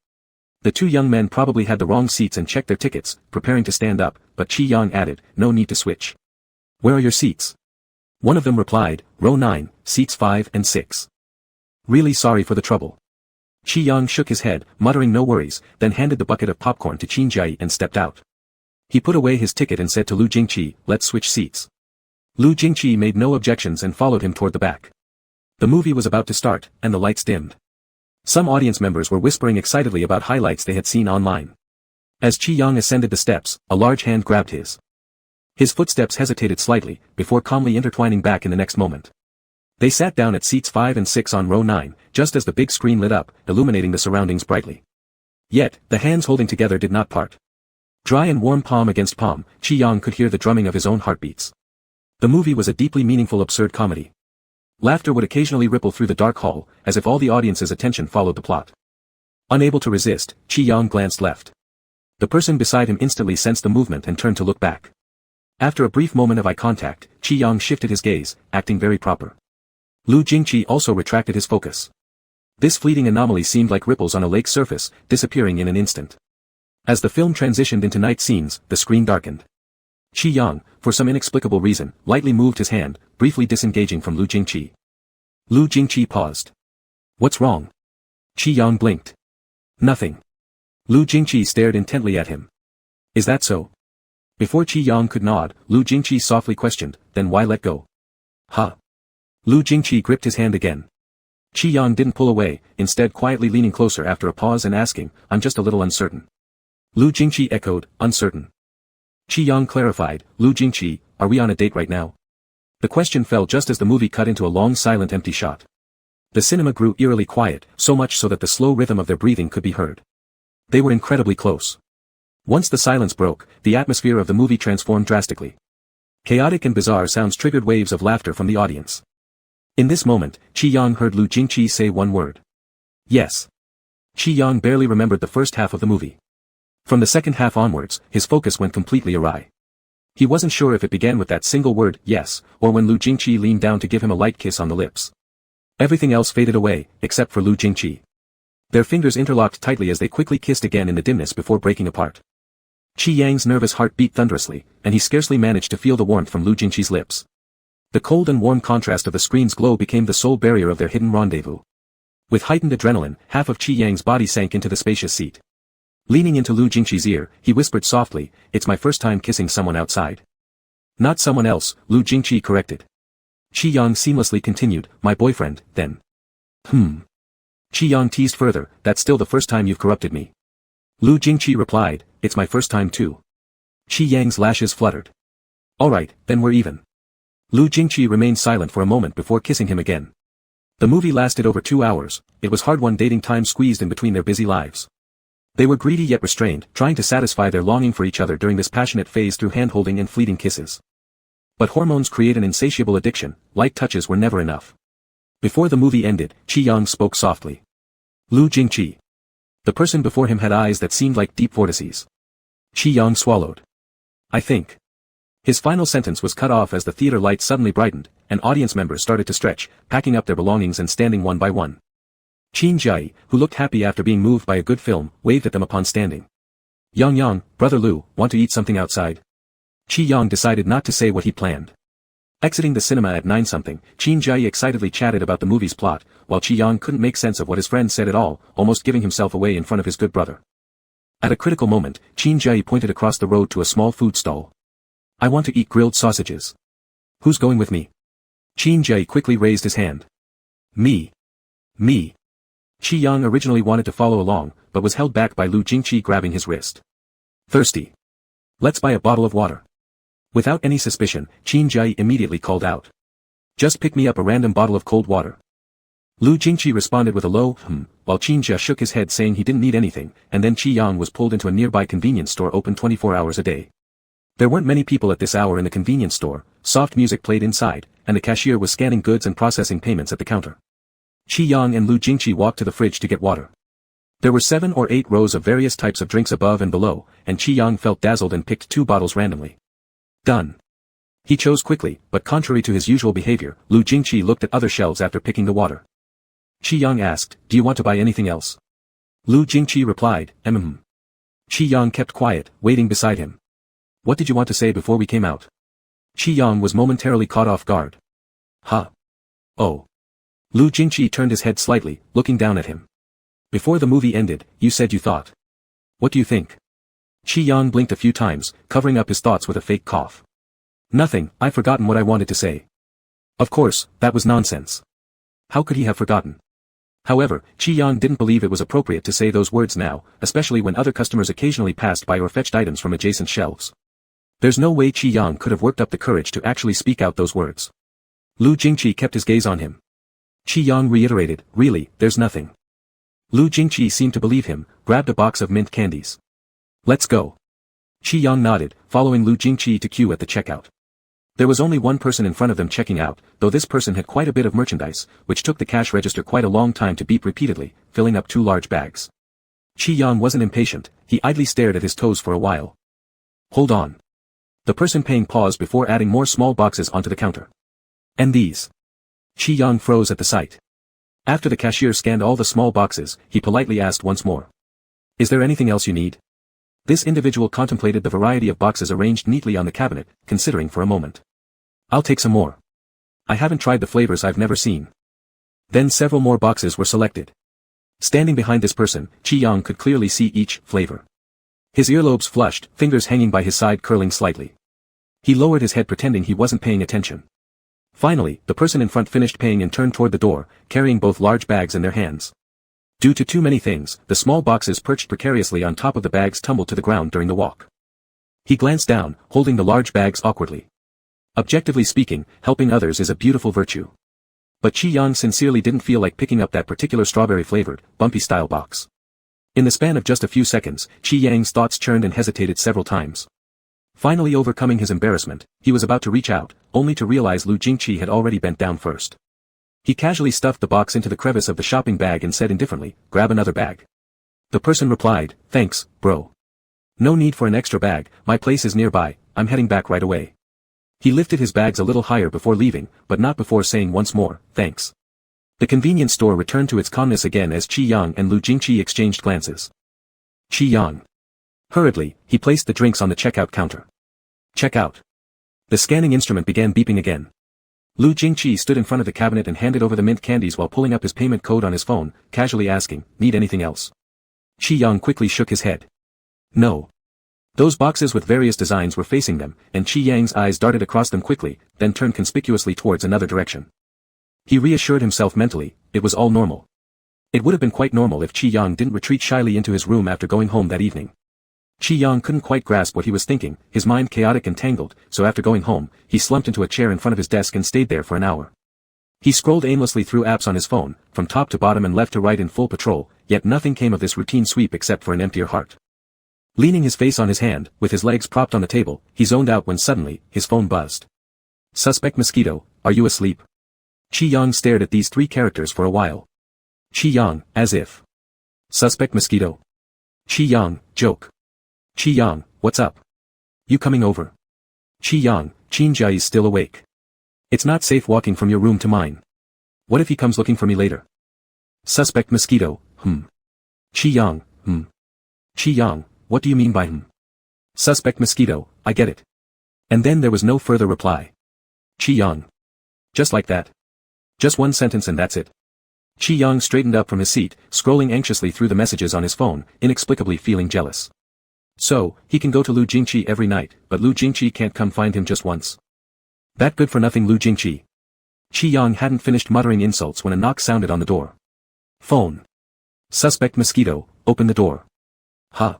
The 2 young men probably had the wrong seats and checked their tickets, preparing to stand up, but Qi Yang added, "No need to switch." "Where are your seats?" One of them replied, "Row 9, seats 5 and 6. "Really sorry for the trouble." Qi Yang shook his head, muttering no worries, then handed the bucket of popcorn to Qin Jie and stepped out. He put away his ticket and said to Lu Jingqi, "Let's switch seats." Lu Jingqi made no objections and followed him toward the back. The movie was about to start, and the lights dimmed. Some audience members were whispering excitedly about highlights they had seen online. As Qi Yang ascended the steps, a large hand grabbed his. His footsteps hesitated slightly, before calmly intertwining back in the next moment. They sat down at seats 5 and 6 on row 9, just as the big screen lit up, illuminating the surroundings brightly. Yet, the hands holding together did not part. Dry and warm palm against palm, Qi Yang could hear the drumming of his own heartbeats. The movie was a deeply meaningful absurd comedy. Laughter would occasionally ripple through the dark hall, as if all the audience's attention followed the plot. Unable to resist, Qi Yang glanced left. The person beside him instantly sensed the movement and turned to look back. After a brief moment of eye contact, Qi Yang shifted his gaze, acting very proper. Lu Jingqi also retracted his focus. This fleeting anomaly seemed like ripples on a lake's surface, disappearing in an instant. As the film transitioned into night scenes, the screen darkened. Qi Yang, for some inexplicable reason, lightly moved his hand, briefly disengaging from Lu Jingqi. Lu Jingqi paused. "What's wrong?" Qi Yang blinked. "Nothing." Lu Jingqi stared intently at him. "Is that so?" Before Qi Yang could nod, Lu Jingqi softly questioned, "Then why let go?" "Huh?" Lu Jingqi gripped his hand again. Qi Yang didn't pull away, instead quietly leaning closer after a pause and asking, "I'm just a little uncertain." Lu Jingqi echoed, "Uncertain." Qi Yang clarified, "Lu Jingqi, are we on a date right now?" The question fell just as the movie cut into a long silent empty shot. The cinema grew eerily quiet, so much so that the slow rhythm of their breathing could be heard. They were incredibly close. Once the silence broke, the atmosphere of the movie transformed drastically. Chaotic and bizarre sounds triggered waves of laughter from the audience. In this moment, Qi Yang heard Lu Jingqi say one word. Yes. Qi Yang barely remembered the first half of the movie. From the second half onwards, his focus went completely awry. He wasn't sure if it began with that single word, yes, or when Lu Jingqi leaned down to give him a light kiss on the lips. Everything else faded away, except for Lu Jingqi. Their fingers interlocked tightly as they quickly kissed again in the dimness before breaking apart. Qi Yang's nervous heart beat thunderously, and he scarcely managed to feel the warmth from Lu Jingqi's lips. The cold and warm contrast of the screen's glow became the sole barrier of their hidden rendezvous. With heightened adrenaline, half of Qi Yang's body sank into the spacious seat. Leaning into Lu Jingqi's ear, he whispered softly, "It's my first time kissing someone outside." "Not someone else," Lu Jingqi corrected. Qi Yang seamlessly continued, "My boyfriend, then." Qi Yang teased further, "That's still the first time you've corrupted me." Lu Jingqi replied, "It's my first time too." Qi Yang's lashes fluttered. "Alright, then we're even." Lu Jingqi remained silent for a moment before kissing him again. The movie lasted over 2 hours. It was hard-won dating time squeezed in between their busy lives. They were greedy yet restrained, trying to satisfy their longing for each other during this passionate phase through hand-holding and fleeting kisses. But hormones create an insatiable addiction, light touches were never enough. Before the movie ended, Qi Yang spoke softly. "Lu Jingqi." The person before him had eyes that seemed like deep vortices. Qi Yang swallowed. "I think." His final sentence was cut off as the theater lights suddenly brightened, and audience members started to stretch, packing up their belongings and standing one by one. Qin Jai, who looked happy after being moved by a good film, waved at them upon standing. "Yang, Brother Lu, want to eat something outside?" Qi Yang decided not to say what he planned. Exiting the cinema at 9-something, Qin Jai excitedly chatted about the movie's plot, while Qi Yang couldn't make sense of what his friend said at all, almost giving himself away in front of his good brother. At a critical moment, Qin Jai pointed across the road to a small food stall. "I want to eat grilled sausages. Who's going with me?" Qin Jai quickly raised his hand. Me. Qi Yang originally wanted to follow along, but was held back by Lu Jingqi grabbing his wrist. "Thirsty. Let's buy a bottle of water." Without any suspicion, Qin Jai immediately called out. "Just pick me up a random bottle of cold water." Lu Jingqi responded with a low, while Qin Jia shook his head saying he didn't need anything, and then Qi Yang was pulled into a nearby convenience store open 24 hours a day. There weren't many people at this hour in the convenience store, soft music played inside, and the cashier was scanning goods and processing payments at the counter. Qi Yang and Lu Jingqi walked to the fridge to get water. There were 7 or 8 rows of various types of drinks above and below, and Qi Yang felt dazzled and picked 2 bottles randomly. Done. He chose quickly, but contrary to his usual behavior, Lu Jingqi looked at other shelves after picking the water. Qi Yang asked, "Do you want to buy anything else?" Lu Jingqi replied, Qi Yang kept quiet, waiting beside him. "What did you want to say before we came out?" Qi Yang was momentarily caught off guard. "Huh? Oh." Lu Jingqi turned his head slightly, looking down at him. "Before the movie ended, you said you thought. What do you think?" Qi Yang blinked a few times, covering up his thoughts with a fake cough. "Nothing, I've forgotten what I wanted to say." Of course, that was nonsense. How could he have forgotten? However, Qi Yang didn't believe it was appropriate to say those words now, especially when other customers occasionally passed by or fetched items from adjacent shelves. There's no way Qi Yang could have worked up the courage to actually speak out those words. Lu Jingqi kept his gaze on him. Qi Yang reiterated, "Really, there's nothing." Lu Jingqi seemed to believe him, grabbed a box of mint candies. "Let's go." Qi Yang nodded, following Lu Jingqi to queue at the checkout. There was only one person in front of them checking out, though this person had quite a bit of merchandise, which took the cash register quite a long time to beep repeatedly, filling up 2 large bags. Qi Yang wasn't impatient, he idly stared at his toes for a while. "Hold on." The person paying paused before adding more small boxes onto the counter. "And these?" Qi Yang froze at the sight. After the cashier scanned all the small boxes, he politely asked once more. "Is there anything else you need?" This individual contemplated the variety of boxes arranged neatly on the cabinet, considering for a moment. "I'll take some more. I haven't tried the flavors I've never seen." Then several more boxes were selected. Standing behind this person, Qi Yang could clearly see each flavor. His earlobes flushed, fingers hanging by his side curling slightly. He lowered his head pretending he wasn't paying attention. Finally, the person in front finished paying and turned toward the door, carrying both large bags in their hands. Due to too many things, the small boxes perched precariously on top of the bags tumbled to the ground during the walk. He glanced down, holding the large bags awkwardly. Objectively speaking, helping others is a beautiful virtue. But Qi Yang sincerely didn't feel like picking up that particular strawberry-flavored, bumpy-style box. In the span of just a few seconds, Qi Yang's thoughts churned and hesitated several times. Finally overcoming his embarrassment, he was about to reach out, only to realize Lu Jingqi had already bent down first. He casually stuffed the box into the crevice of the shopping bag and said indifferently, "Grab another bag." The person replied, "Thanks, bro. No need for an extra bag, my place is nearby, I'm heading back right away." He lifted his bags a little higher before leaving, but not before saying once more, "Thanks." The convenience store returned to its calmness again as Qi Yang and Lu Jingqi exchanged glances. Qi Yang. Hurriedly, he placed the drinks on the checkout counter. "Check out." The scanning instrument began beeping again. Lu Jingqi stood in front of the cabinet and handed over the mint candies while pulling up his payment code on his phone, casually asking, "Need anything else?" Qi Yang quickly shook his head. "No." Those boxes with various designs were facing them, and Qi Yang's eyes darted across them quickly, then turned conspicuously towards another direction. He reassured himself mentally, it was all normal. It would have been quite normal if Qi Yang didn't retreat shyly into his room after going home that evening. Qi Yang couldn't quite grasp what he was thinking, his mind chaotic and tangled, so after going home, he slumped into a chair in front of his desk and stayed there for an hour. He scrolled aimlessly through apps on his phone, from top to bottom and left to right in full patrol, yet nothing came of this routine sweep except for an emptier heart. Leaning his face on his hand, with his legs propped on the table, he zoned out when suddenly, his phone buzzed. "Suspect Mosquito, are you asleep?" Qi Yang stared at these three characters for a while. Qi Yang, as if. Suspect Mosquito. Qi Yang, joke. Qi Yang, what's up? You coming over? Qi Yang, Qin Jiayi's still awake. It's not safe walking from your room to mine. What if he comes looking for me later? Suspect Mosquito, Qi Yang, Qi Yang, what do you mean by Suspect Mosquito, I get it. And then there was no further reply. Qi Yang. Just like that. Just one sentence and that's it. Qi Yang straightened up from his seat, scrolling anxiously through the messages on his phone, inexplicably feeling jealous. So, he can go to Lu Jingqi every night, but Lu Jingqi can't come find him just once. That good-for-nothing Lu Jingqi. Qi Yang hadn't finished muttering insults when a knock sounded on the door. Phone. Suspect Mosquito, open the door. Huh.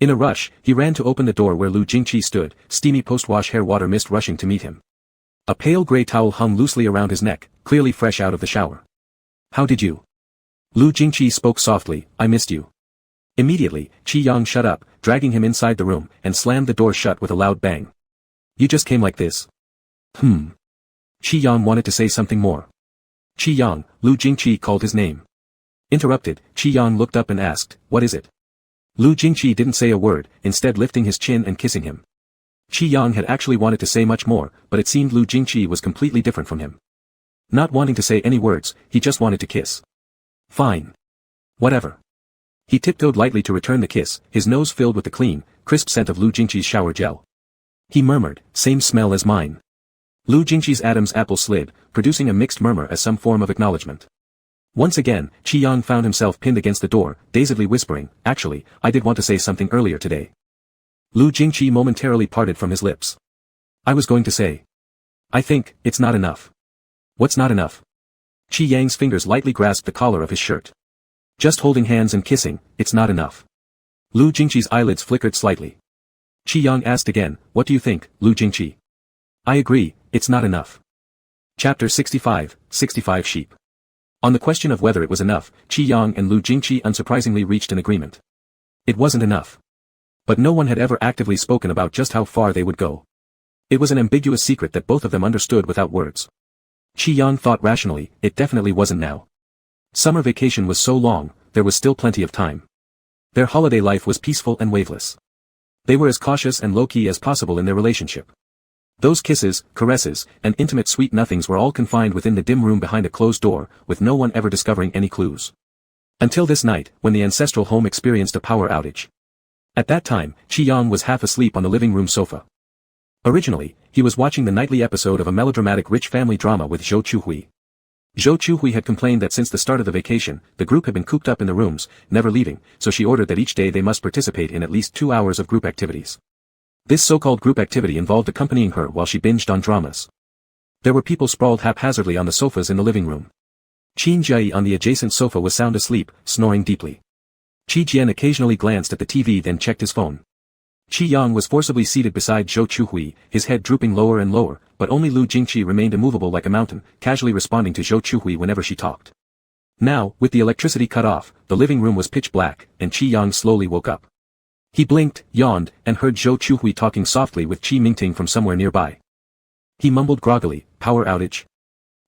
In a rush, he ran to open the door where Lu Jingqi stood, steamy post-wash hair water mist rushing to meet him. A pale gray towel hung loosely around his neck, clearly fresh out of the shower. How did you? Lu Jingqi spoke softly, I missed you. Immediately, Qi Yang shut up, dragging him inside the room, and slammed the door shut with a loud bang. You just came like this. Qi Yang wanted to say something more. Qi Yang, Lu Jingqi called his name. Interrupted, Qi Yang looked up and asked, what is it? Lu Jingqi didn't say a word, instead lifting his chin and kissing him. Qi Yang had actually wanted to say much more, but it seemed Lu Jingqi was completely different from him. Not wanting to say any words, he just wanted to kiss. Fine. Whatever. He tiptoed lightly to return the kiss, his nose filled with the clean, crisp scent of Lu Jingqi's shower gel. He murmured, same smell as mine. Lu Jingqi's Adam's apple slid, producing a mixed murmur as some form of acknowledgement. Once again, Qi Yang found himself pinned against the door, dazedly whispering, actually, I did want to say something earlier today. Lu Jingqi momentarily parted from his lips. I was going to say. I think, it's not enough. What's not enough? Qi Yang's fingers lightly grasped the collar of his shirt. Just holding hands and kissing, it's not enough. Lu Jingqi's eyelids flickered slightly. Qi Yang asked again, what do you think, Lu Jingqi? I agree, it's not enough. Chapter 65, 65 Sheep. On the question of whether it was enough, Qi Yang and Lu Jingqi unsurprisingly reached an agreement. It wasn't enough. But no one had ever actively spoken about just how far they would go. It was an ambiguous secret that both of them understood without words. Qi Yang thought rationally, it definitely wasn't now. Summer vacation was so long, there was still plenty of time. Their holiday life was peaceful and waveless. They were as cautious and low-key as possible in their relationship. Those kisses, caresses, and intimate sweet nothings were all confined within the dim room behind a closed door, with no one ever discovering any clues. Until this night, when the ancestral home experienced a power outage. At that time, Qi Yang was half asleep on the living room sofa. Originally, he was watching the nightly episode of a melodramatic rich family drama with Zhou Chuhui. Zhou Chuhui had complained that since the start of the vacation, the group had been cooped up in the rooms, never leaving, so she ordered that each day they must participate in at least 2 hours of group activities. This so-called group activity involved accompanying her while she binged on dramas. There were people sprawled haphazardly on the sofas in the living room. Qin Jie on the adjacent sofa was sound asleep, snoring deeply. Qi Jian occasionally glanced at the TV then checked his phone. Qi Yang was forcibly seated beside Zhou Chuhui, his head drooping lower and lower, but only Lu Jingqi remained immovable like a mountain, casually responding to Zhou Chuhui whenever she talked. Now, with the electricity cut off, the living room was pitch black, and Qi Yang slowly woke up. He blinked, yawned, and heard Zhou Chuhui talking softly with Qi Mingting from somewhere nearby. He mumbled groggily, "Power outage."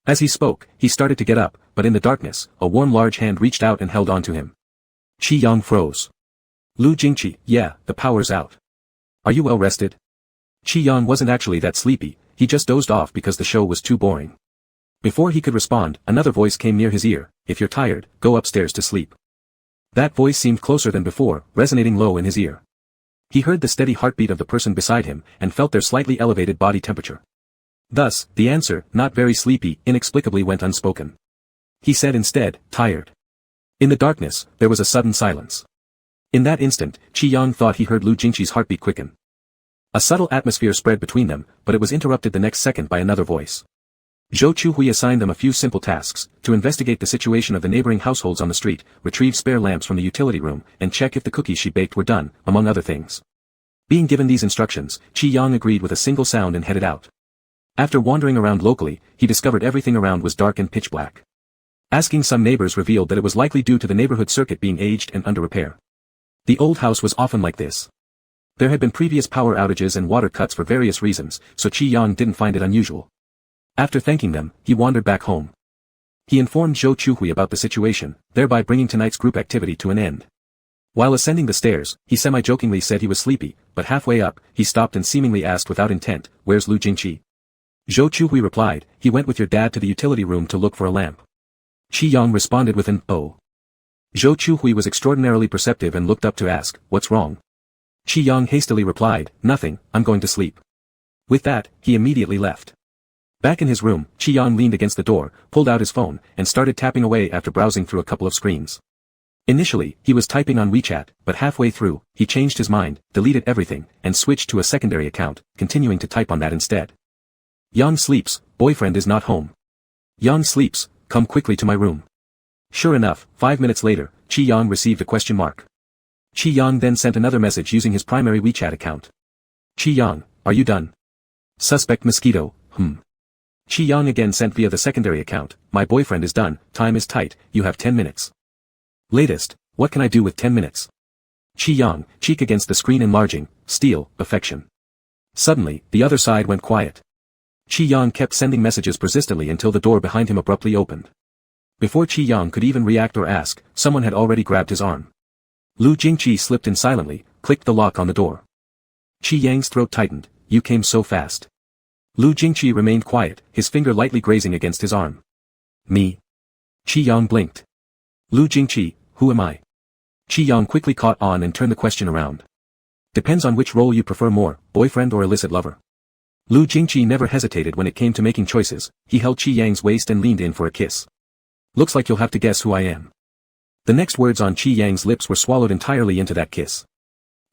As he spoke, he started to get up, but in the darkness, a warm large hand reached out and held onto him. Qi Yang froze. "Lu Jingqi, yeah, the power's out. Are you well rested?" Qi Yang wasn't actually that sleepy, he just dozed off because the show was too boring. Before he could respond, another voice came near his ear, "If you're tired, go upstairs to sleep." That voice seemed closer than before, resonating low in his ear. He heard the steady heartbeat of the person beside him, and felt their slightly elevated body temperature. Thus, the answer, not very sleepy, inexplicably went unspoken. He said instead, "Tired." In the darkness, there was a sudden silence. In that instant, Qi Yang thought he heard Lu Jingqi's heartbeat quicken. A subtle atmosphere spread between them, but it was interrupted the next second by another voice. Zhou Chuhui assigned them a few simple tasks, to investigate the situation of the neighboring households on the street, retrieve spare lamps from the utility room, and check if the cookies she baked were done, among other things. Being given these instructions, Qi Yang agreed with a single sound and headed out. After wandering around locally, he discovered everything around was dark and pitch black. Asking some neighbors revealed that it was likely due to the neighborhood circuit being aged and under repair. The old house was often like this. There had been previous power outages and water cuts for various reasons, so Qi Yang didn't find it unusual. After thanking them, he wandered back home. He informed Zhou Chuhui about the situation, thereby bringing tonight's group activity to an end. While ascending the stairs, he semi-jokingly said he was sleepy, but halfway up, he stopped and seemingly asked without intent, "Where's Lu Jingqi?" Zhou Chuhui replied, "He went with your dad to the utility room to look for a lamp." Qi Yang responded with an, "Oh." Zhou Chuhui was extraordinarily perceptive and looked up to ask, "What's wrong?" Qi Yang hastily replied, "Nothing, I'm going to sleep." With that, he immediately left. Back in his room, Qi Yang leaned against the door, pulled out his phone, and started tapping away after browsing through a couple of screens. Initially, he was typing on WeChat, but halfway through, he changed his mind, deleted everything, and switched to a secondary account, continuing to type on that instead. "Yang sleeps, boyfriend is not home. Yang sleeps, come quickly to my room." Sure enough, 5 minutes later, Qi Yang received a question mark. Qi Yang then sent another message using his primary WeChat account. "Qi Yang, are you done? Suspect mosquito, Qi Yang again sent via the secondary account, "My boyfriend is done, time is tight, you have 10 minutes. Latest, what can I do with 10 minutes? Qi Yang, cheek against the screen enlarging, steal, affection. Suddenly, the other side went quiet. Qi Yang kept sending messages persistently until the door behind him abruptly opened. Before Qi Yang could even react or ask, someone had already grabbed his arm. Lu Jingqi slipped in silently, clicked the lock on the door. Qi Yang's throat tightened, "You came so fast." Lu Jingqi remained quiet, his finger lightly grazing against his arm. "Me?" Qi Yang blinked. "Lu Jingqi, who am I?" Qi Yang quickly caught on and turned the question around. "Depends on which role you prefer more, boyfriend or illicit lover." Lu Jingqi never hesitated when it came to making choices, he held Qi Yang's waist and leaned in for a kiss. "Looks like you'll have to guess who I am." The next words on Qi Yang's lips were swallowed entirely into that kiss.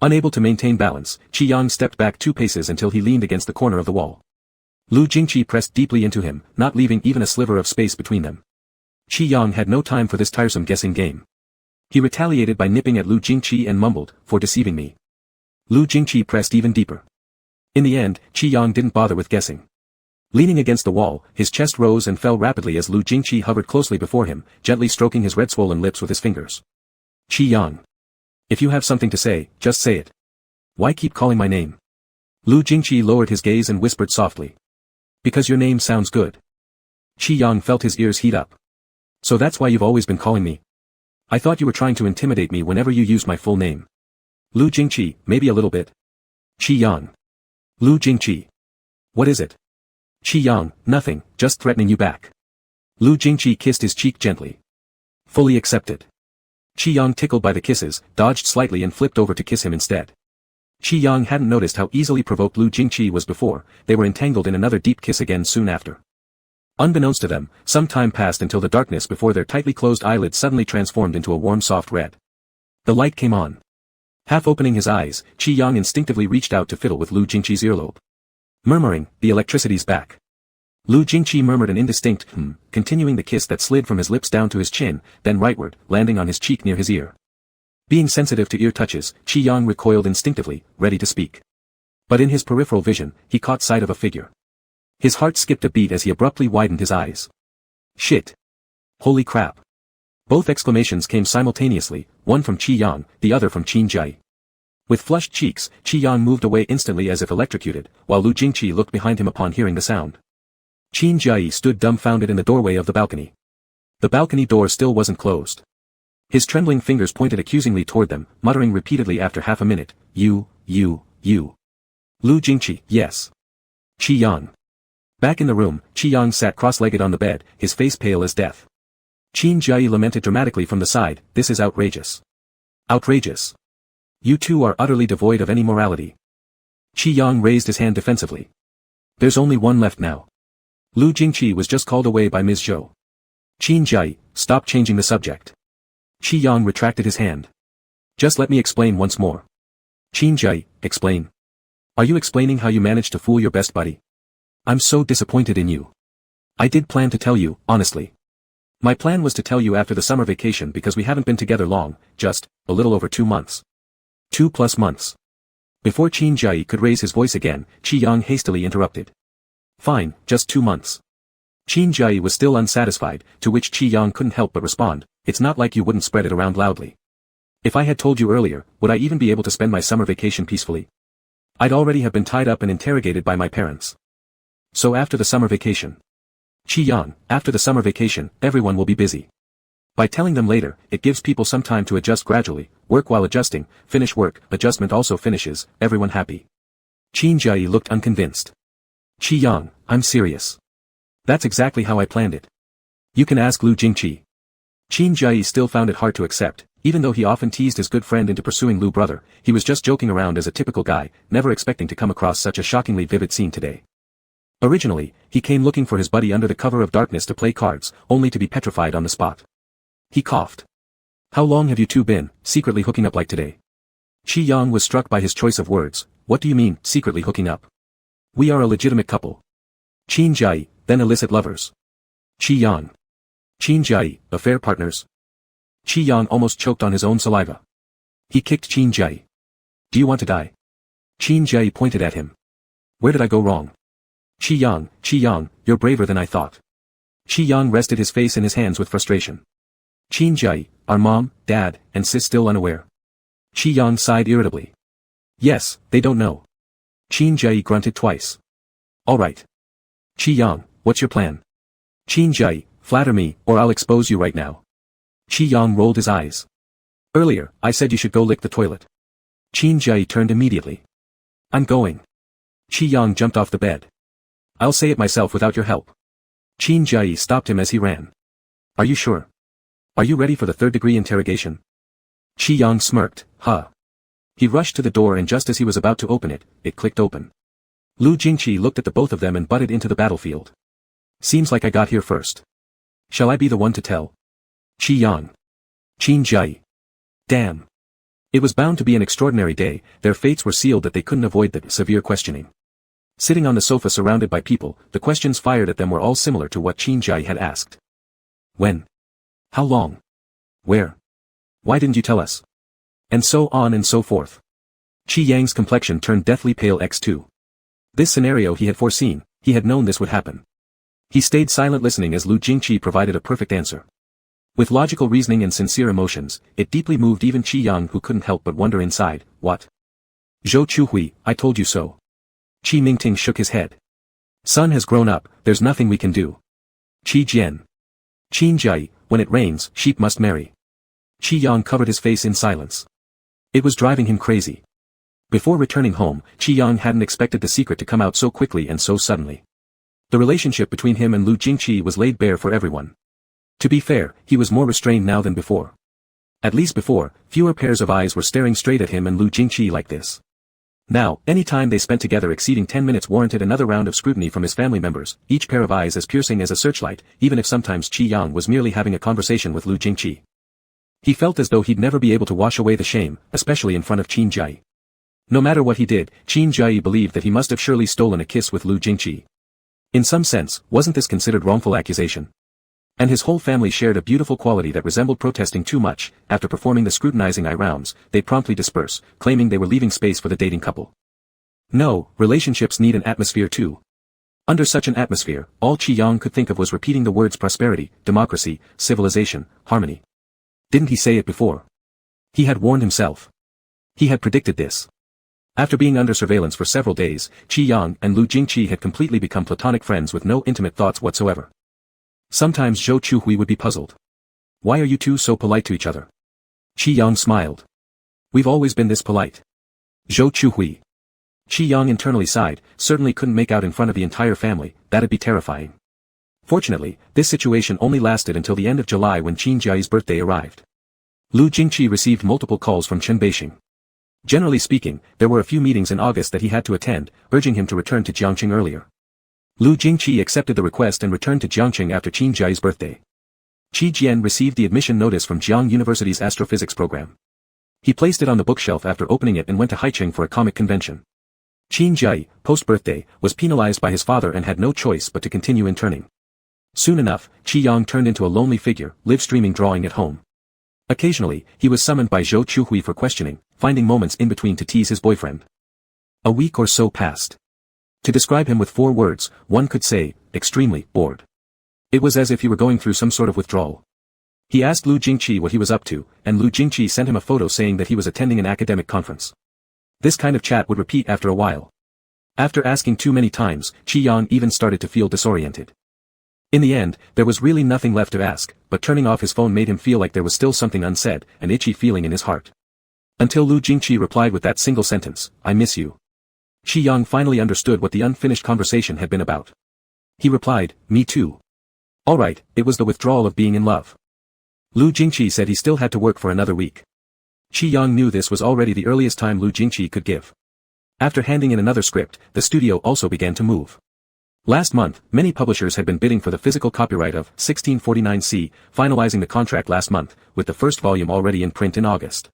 Unable to maintain balance, Qi Yang stepped back 2 paces until he leaned against the corner of the wall. Lu Jingqi pressed deeply into him, not leaving even a sliver of space between them. Qi Yang had no time for this tiresome guessing game. He retaliated by nipping at Lu Jingqi and mumbled, "For deceiving me." Lu Jingqi pressed even deeper. In the end, Qi Yang didn't bother with guessing. Leaning against the wall, his chest rose and fell rapidly as Lu Jingqi hovered closely before him, gently stroking his red-swollen lips with his fingers. "Qi Yang. If you have something to say, just say it. Why keep calling my name?" Lu Jingqi lowered his gaze and whispered softly. "Because your name sounds good." Qi Yang felt his ears heat up. "So that's why you've always been calling me? I thought you were trying to intimidate me whenever you used my full name." Lu Jingqi, maybe a little bit. Qi Yang. Lu Jingqi. What is it? Qi Yang, nothing, just threatening you back. Lu Jingqi kissed his cheek gently. Fully accepted. Qi Yang, tickled by the kisses, dodged slightly and flipped over to kiss him instead. Qi Yang hadn't noticed how easily provoked Lu Jingqi was before, they were entangled in another deep kiss again soon after. Unbeknownst to them, some time passed until the darkness before their tightly closed eyelids suddenly transformed into a warm soft red. The light came on. Half opening his eyes, Qi Yang instinctively reached out to fiddle with Lu Jingqi's earlobe. Murmuring, "The electricity's back." Lu Jingqi murmured an indistinct continuing the kiss that slid from his lips down to his chin, then rightward, landing on his cheek near his ear. Being sensitive to ear touches, Qi Yang recoiled instinctively, ready to speak. But in his peripheral vision, he caught sight of a figure. His heart skipped a beat as he abruptly widened his eyes. Shit. Holy crap. Both exclamations came simultaneously, one from Qi Yang, the other from Qin Jai. With flushed cheeks, Qi Yang moved away instantly as if electrocuted, while Lu Jingqi looked behind him upon hearing the sound. Qin Jai stood dumbfounded in the doorway of the balcony. The balcony door still wasn't closed. His trembling fingers pointed accusingly toward them, muttering repeatedly after half a minute, you. Lu Jingqi, yes. Qi Yang. Back in the room, Qi Yang sat cross-legged on the bed, his face pale as death. Qin Jai lamented dramatically from the side, this is outrageous. Outrageous. You two are utterly devoid of any morality. Qi Yang raised his hand defensively. There's only one left now. Lu Jingqi was just called away by Ms. Zhou. Qin Jai, stop changing the subject. Qi Yang retracted his hand. Just let me explain once more. Qin Jai, explain. Are you explaining how you managed to fool your best buddy? I'm so disappointed in you. I did plan to tell you, honestly. My plan was to tell you after the summer vacation because we haven't been together long, just a little over 2 months. 2+ months. Before Qin Jai could raise his voice again, Qi Yang hastily interrupted. Fine, just 2 months. Qin Jai was still unsatisfied, to which Qi Yang couldn't help but respond, it's not like you wouldn't spread it around loudly. If I had told you earlier, would I even be able to spend my summer vacation peacefully? I'd already have been tied up and interrogated by my parents. So after the summer vacation. Qi Yang, after the summer vacation, everyone will be busy. By telling them later, it gives people some time to adjust gradually, work while adjusting, finish work, adjustment also finishes, everyone happy. Qin Jai looked unconvinced. Qi Yang, I'm serious. That's exactly how I planned it. You can ask Lu Jingqi. Qin Jai still found it hard to accept, even though he often teased his good friend into pursuing Lu brother, he was just joking around as a typical guy, never expecting to come across such a shockingly vivid scene today. Originally, he came looking for his buddy under the cover of darkness to play cards, only to be petrified on the spot. He coughed. How long have you two been, secretly hooking up like today? Qi Yang was struck by his choice of words, what do you mean, secretly hooking up? We are a legitimate couple. Qin Jai, then illicit lovers. Qi Yang. Qin Jai, affair partners. Qi Yang almost choked on his own saliva. He kicked Qin Jai. Do you want to die? Qin Jai pointed at him. Where did I go wrong? Qi Yang, you're braver than I thought. Qi Yang rested his face in his hands with frustration. Qin Jai, are mom, dad, and sis still unaware? Qi Yang sighed irritably. Yes, they don't know. Qin Jai grunted twice. Alright. Qi Yang, what's your plan? Qin Jai, flatter me, or I'll expose you right now. Qi Yang rolled his eyes. Earlier, I said you should go lick the toilet. Qin Jai turned immediately. I'm going. Qi Yang jumped off the bed. I'll say it myself without your help. Qin Jai stopped him as he ran. Are you sure? Are you ready for the third-degree interrogation? Qi Yang smirked, huh. He rushed to the door and just as he was about to open it, it clicked open. Lu Jingqi looked at the both of them and butted into the battlefield. Seems like I got here first. Shall I be the one to tell? Qi Yang. Qin Jai. Damn. It was bound to be an extraordinary day, their fates were sealed that they couldn't avoid the severe questioning. Sitting on the sofa surrounded by people, the questions fired at them were all similar to what Qin Jai had asked. When? How long? Where? Why didn't you tell us? And so on and so forth. Qi Yang's complexion turned deathly pale x2. This scenario he had foreseen, he had known this would happen. He stayed silent listening as Lu Jingqi provided a perfect answer. With logical reasoning and sincere emotions, it deeply moved even Qi Yang who couldn't help but wonder inside, what? Zhou Chuhui, I told you so. Qi Mingting shook his head. Son has grown up, there's nothing we can do. Qi Jian. Qin Jai, when it rains, sheep must marry. Qi Yang covered his face in silence. It was driving him crazy. Before returning home, Qi Yang hadn't expected the secret to come out so quickly and so suddenly. The relationship between him and Lu Jingqi was laid bare for everyone. To be fair, he was more restrained now than before. At least before, fewer pairs of eyes were staring straight at him and Lu Jingqi like this. Now, any time they spent together exceeding 10 minutes warranted another round of scrutiny from his family members, each pair of eyes as piercing as a searchlight, even if sometimes Qi Yang was merely having a conversation with Lu Jingqi. He felt as though he'd never be able to wash away the shame, especially in front of Qin Jai. No matter what he did, Qin Jai believed that he must have surely stolen a kiss with Lu Jingqi. In some sense, wasn't this considered wrongful accusation? And his whole family shared a beautiful quality that resembled protesting too much. After performing the scrutinizing eye rounds, they promptly disperse, claiming they were leaving space for the dating couple. No, relationships need an atmosphere too. Under such an atmosphere, all Qi Yang could think of was repeating the words prosperity, democracy, civilization, harmony. Didn't he say it before? He had warned himself. He had predicted this. After being under surveillance for several days, Qi Yang and Lu Jingqi had completely become platonic friends with no intimate thoughts whatsoever. Sometimes Zhou Chuhui would be puzzled. Why are you two so polite to each other? Qi Yang smiled. We've always been this polite. Zhou Chuhui. Qi Yang internally sighed, certainly couldn't make out in front of the entire family, that'd be terrifying. Fortunately, this situation only lasted until the end of July when Qin Jiayi's birthday arrived. Lu Jingqi received multiple calls from Chen Beixing. Generally speaking, there were a few meetings in August that he had to attend, urging him to return to Jiangcheng earlier. Lu Jingqi accepted the request and returned to Jiangcheng after Qin Jiayi's birthday. Qi Jian received the admission notice from Jiangcheng University's astrophysics program. He placed it on the bookshelf after opening it and went to Haicheng for a comic convention. Qin Jiayi, post-birthday, was penalized by his father and had no choice but to continue interning. Soon enough, Qi Yang turned into a lonely figure, live-streaming drawing at home. Occasionally, he was summoned by Zhou Chuhui for questioning, finding moments in between to tease his boyfriend. A week or so passed. To describe him with 4 words, one could say, extremely bored. It was as if he were going through some sort of withdrawal. He asked Lu Jingqi what he was up to, and Lu Jingqi sent him a photo saying that he was attending an academic conference. This kind of chat would repeat after a while. After asking too many times, Qi Yang even started to feel disoriented. In the end, there was really nothing left to ask, but turning off his phone made him feel like there was still something unsaid, an itchy feeling in his heart. Until Lu Jingqi replied with that single sentence, I miss you. Qi Yang finally understood what the unfinished conversation had been about. He replied, me too. Alright, it was the withdrawal of being in love. Lu Jingqi said he still had to work for another week. Qi Yang knew this was already the earliest time Lu Jingqi could give. After handing in another script, the studio also began to move. Last month, many publishers had been bidding for the physical copyright of 1649C, finalizing the contract last month, with the first volume already in print in August.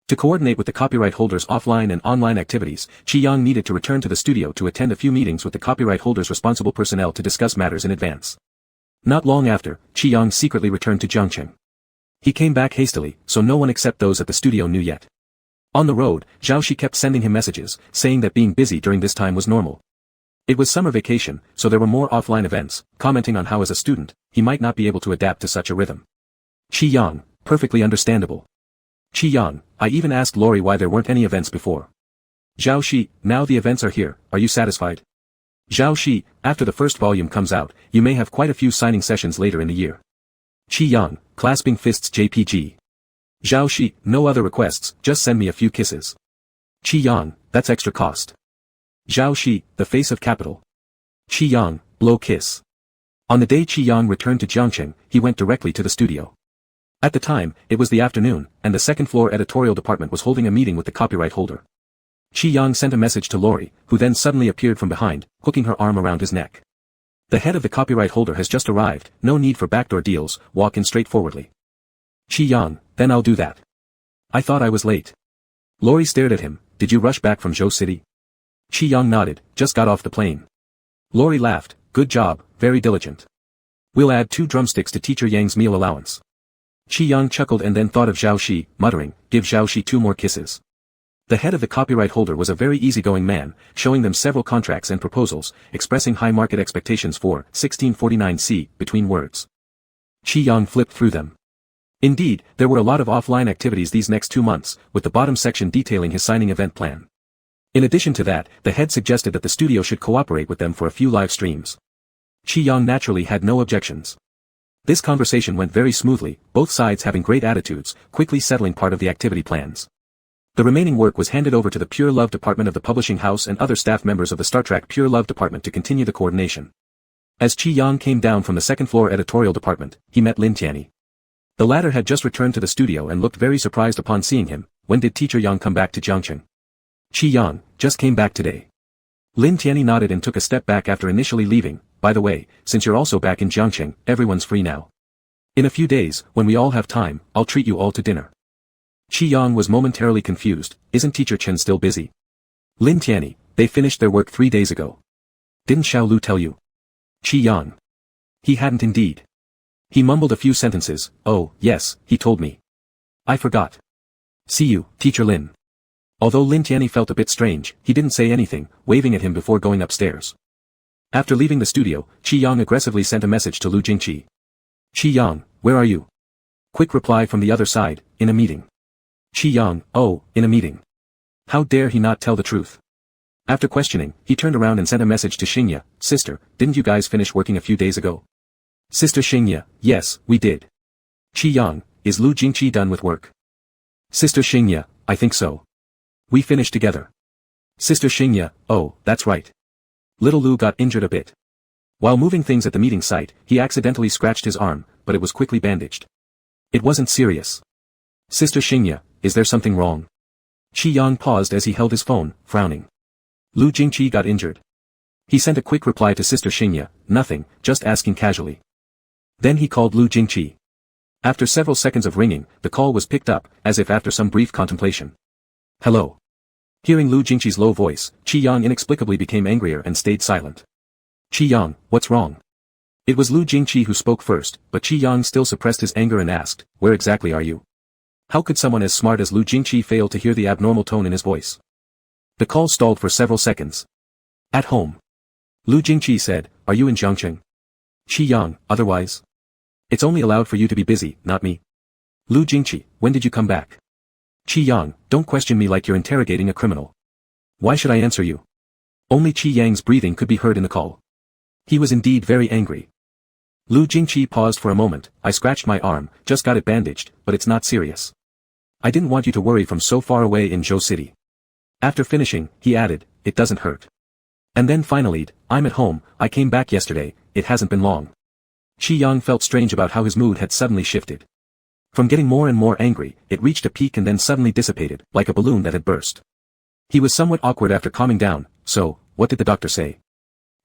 To coordinate with the copyright holders' offline and online activities, Qi Yang needed to return to the studio to attend a few meetings with the copyright holders' responsible personnel to discuss matters in advance. Not long after, Qi Yang secretly returned to Jiangcheng. He came back hastily, so no one except those at the studio knew yet. On the road, Zhao Shi kept sending him messages, saying that being busy during this time was normal. It was summer vacation, so there were more offline events, commenting on how as a student, he might not be able to adapt to such a rhythm. Qi Yang, perfectly understandable. Qi Yang, I even asked Lori why there weren't any events before. Zhao Shi, now the events are here, are you satisfied? Zhao Shi, after the first volume comes out, you may have quite a few signing sessions later in the year. Qi Yang, clasping fists JPG. Zhao Shi, no other requests, just send me a few kisses. Qi Yang, that's extra cost. Zhao Shi, the face of capital. Qi Yang, blow kiss. On the day Qi Yang returned to Jiangcheng, he went directly to the studio. At the time, it was the afternoon, and the second-floor editorial department was holding a meeting with the copyright holder. Qi Yang sent a message to Lori, who then suddenly appeared from behind, hooking her arm around his neck. The head of the copyright holder has just arrived, no need for backdoor deals, walk in straightforwardly. Qi Yang, then I'll do that. I thought I was late. Lori stared at him, did you rush back from Zhou City? Qi Yang nodded, just got off the plane. Lori laughed, good job, very diligent. We'll add 2 drumsticks to teacher Yang's meal allowance. Qi Yang chuckled and then thought of Zhao Shi, muttering, give Zhao Shi 2 more kisses. The head of the copyright holder was a very easygoing man, showing them several contracts and proposals, expressing high market expectations for 1649C, between words. Qi Yang flipped through them. Indeed, there were a lot of offline activities these next 2 months, with the bottom section detailing his signing event plan. In addition to that, the head suggested that the studio should cooperate with them for a few live streams. Qi Yang naturally had no objections. This conversation went very smoothly, both sides having great attitudes, quickly settling part of the activity plans. The remaining work was handed over to the Pure Love department of the publishing house and other staff members of the Star Trek Pure Love department to continue the coordination. As Qi Yang came down from the second-floor editorial department, he met Lin Tianyi. The latter had just returned to the studio and looked very surprised upon seeing him. When did teacher Yang come back to Jiangcheng? Qi Yang, just came back today. Lin Tianyi nodded and took a step back after initially leaving. By the way, since you're also back in Jiangcheng, everyone's free now. In a few days, when we all have time, I'll treat you all to dinner. Qi Yang was momentarily confused, isn't teacher Chen still busy? Lin Tianyi, they finished their work 3 days ago. Didn't Xiao Lu tell you? Qi Yang. He hadn't indeed. He mumbled a few sentences. Oh, yes, he told me. I forgot. See you, Teacher Lin. Although Lin Tianyi felt a bit strange, he didn't say anything, waving at him before going upstairs. After leaving the studio, Qi Yang aggressively sent a message to Lu Jingqi. Qi Yang, where are you? Quick reply from the other side, in a meeting. Qi Yang, oh, in a meeting. How dare he not tell the truth? After questioning, he turned around and sent a message to Xingye. Sister, didn't you guys finish working a few days ago? Sister Xingye, yes, we did. Qi Yang, is Lu Jingqi done with work? Sister Xingye, I think so. We finished together. Sister Xingye, oh, that's right. Little Lu got injured a bit. While moving things at the meeting site, he accidentally scratched his arm, but it was quickly bandaged. It wasn't serious. Sister Xingye, is there something wrong? Qi Yang paused as he held his phone, frowning. Lu Jingqi got injured. He sent a quick reply to Sister Xingye, nothing, just asking casually. Then he called Lu Jingqi. After several seconds of ringing, the call was picked up, as if after some brief contemplation. Hello. Hearing Lu Jingqi's low voice, Qi Yang inexplicably became angrier and stayed silent. Qi Yang, what's wrong? It was Lu Jingqi who spoke first, but Qi Yang still suppressed his anger and asked, where exactly are you? How could someone as smart as Lu Jingqi fail to hear the abnormal tone in his voice? The call stalled for several seconds. At home. Lu Jingqi said, are you in Jiangcheng? Qi Yang, otherwise? It's only allowed for you to be busy, not me. Lu Jingqi, when did you come back? Qi Yang, don't question me like you're interrogating a criminal. Why should I answer you? Only Qi Yang's breathing could be heard in the call. He was indeed very angry. Lu Jingqi paused for a moment. I scratched my arm, just got it bandaged, but it's not serious. I didn't want you to worry from so far away in Zhou City. After finishing, he added, it doesn't hurt. And then finally, I'm at home, I came back yesterday, it hasn't been long. Qi Yang felt strange about how his mood had suddenly shifted. From getting more and more angry, it reached a peak and then suddenly dissipated, like a balloon that had burst. He was somewhat awkward after calming down. So, what did the doctor say?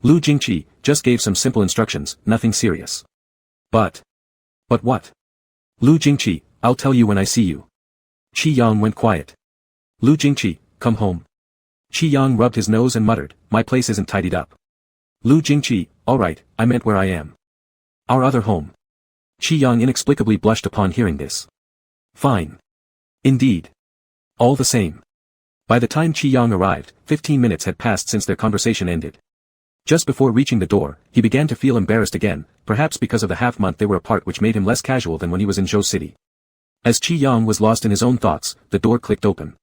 Lu Jingqi just gave some simple instructions, nothing serious. But what? Lu Jingqi, I'll tell you when I see you. Qi Yang went quiet. Lu Jingqi, come home. Qi Yang rubbed his nose and muttered, my place isn't tidied up. Lu Jingqi, alright, I meant where I am. Our other home. Qi Yang inexplicably blushed upon hearing this. Fine. Indeed. All the same. By the time Qi Yang arrived, 15 minutes had passed since their conversation ended. Just before reaching the door, he began to feel embarrassed again, perhaps because of the half-month they were apart which made him less casual than when he was in Zhou City. As Qi Yang was lost in his own thoughts, the door clicked open.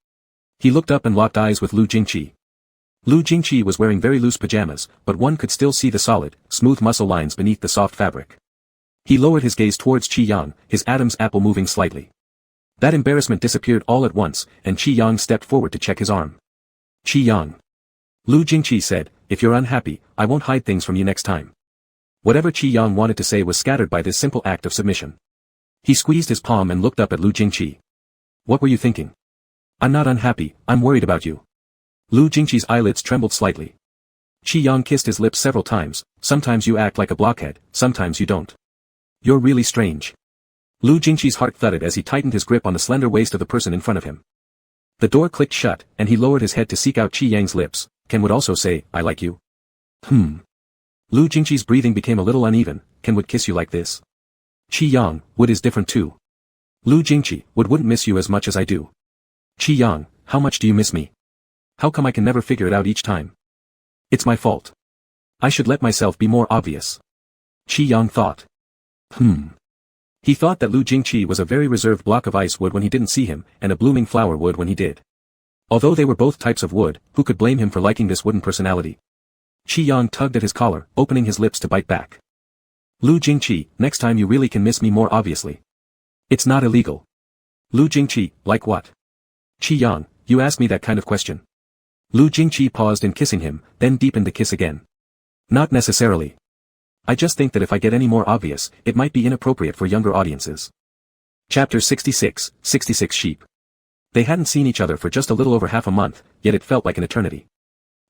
He looked up and locked eyes with Lu Jingqi. Lu Jingqi was wearing very loose pajamas, but one could still see the solid, smooth muscle lines beneath the soft fabric. He lowered his gaze towards Qi Yang, his Adam's apple moving slightly. That embarrassment disappeared all at once, and Qi Yang stepped forward to check his arm. Qi Yang. Lu Jingqi said, if you're unhappy, I won't hide things from you next time. Whatever Qi Yang wanted to say was scattered by this simple act of submission. He squeezed his palm and looked up at Lu Jingqi. What were you thinking? I'm not unhappy, I'm worried about you. Lu Jingqi's eyelids trembled slightly. Qi Yang kissed his lips several times. Sometimes you act like a blockhead, sometimes you don't. You're really strange. Lu Jingqi's heart thudded as he tightened his grip on the slender waist of the person in front of him. The door clicked shut, and he lowered his head to seek out Qi Yang's lips. Ken would also say, I like you. Lu Jingqi's breathing became a little uneven. Ken would kiss you like this. Qi Yang, wood is different too. Lu Jingqi, wood wouldn't miss you as much as I do. Qi Yang, how much do you miss me? How come I can never figure it out each time? It's my fault. I should let myself be more obvious. Qi Yang thought. He thought that Lu Jingqi was a very reserved block of ice wood when he didn't see him, and a blooming flower wood when he did. Although they were both types of wood, who could blame him for liking this wooden personality? Qi Yang tugged at his collar, opening his lips to bite back. Lu Jingqi, next time you really can miss me more obviously. It's not illegal. Lu Jingqi, like what? Qi Yang, you ask me that kind of question. Lu Jingqi paused in kissing him, then deepened the kiss again. Not necessarily. I just think that if I get any more obvious, it might be inappropriate for younger audiences. Chapter 66, 66 Sheep. They hadn't seen each other for just a little over half a month, yet it felt like an eternity.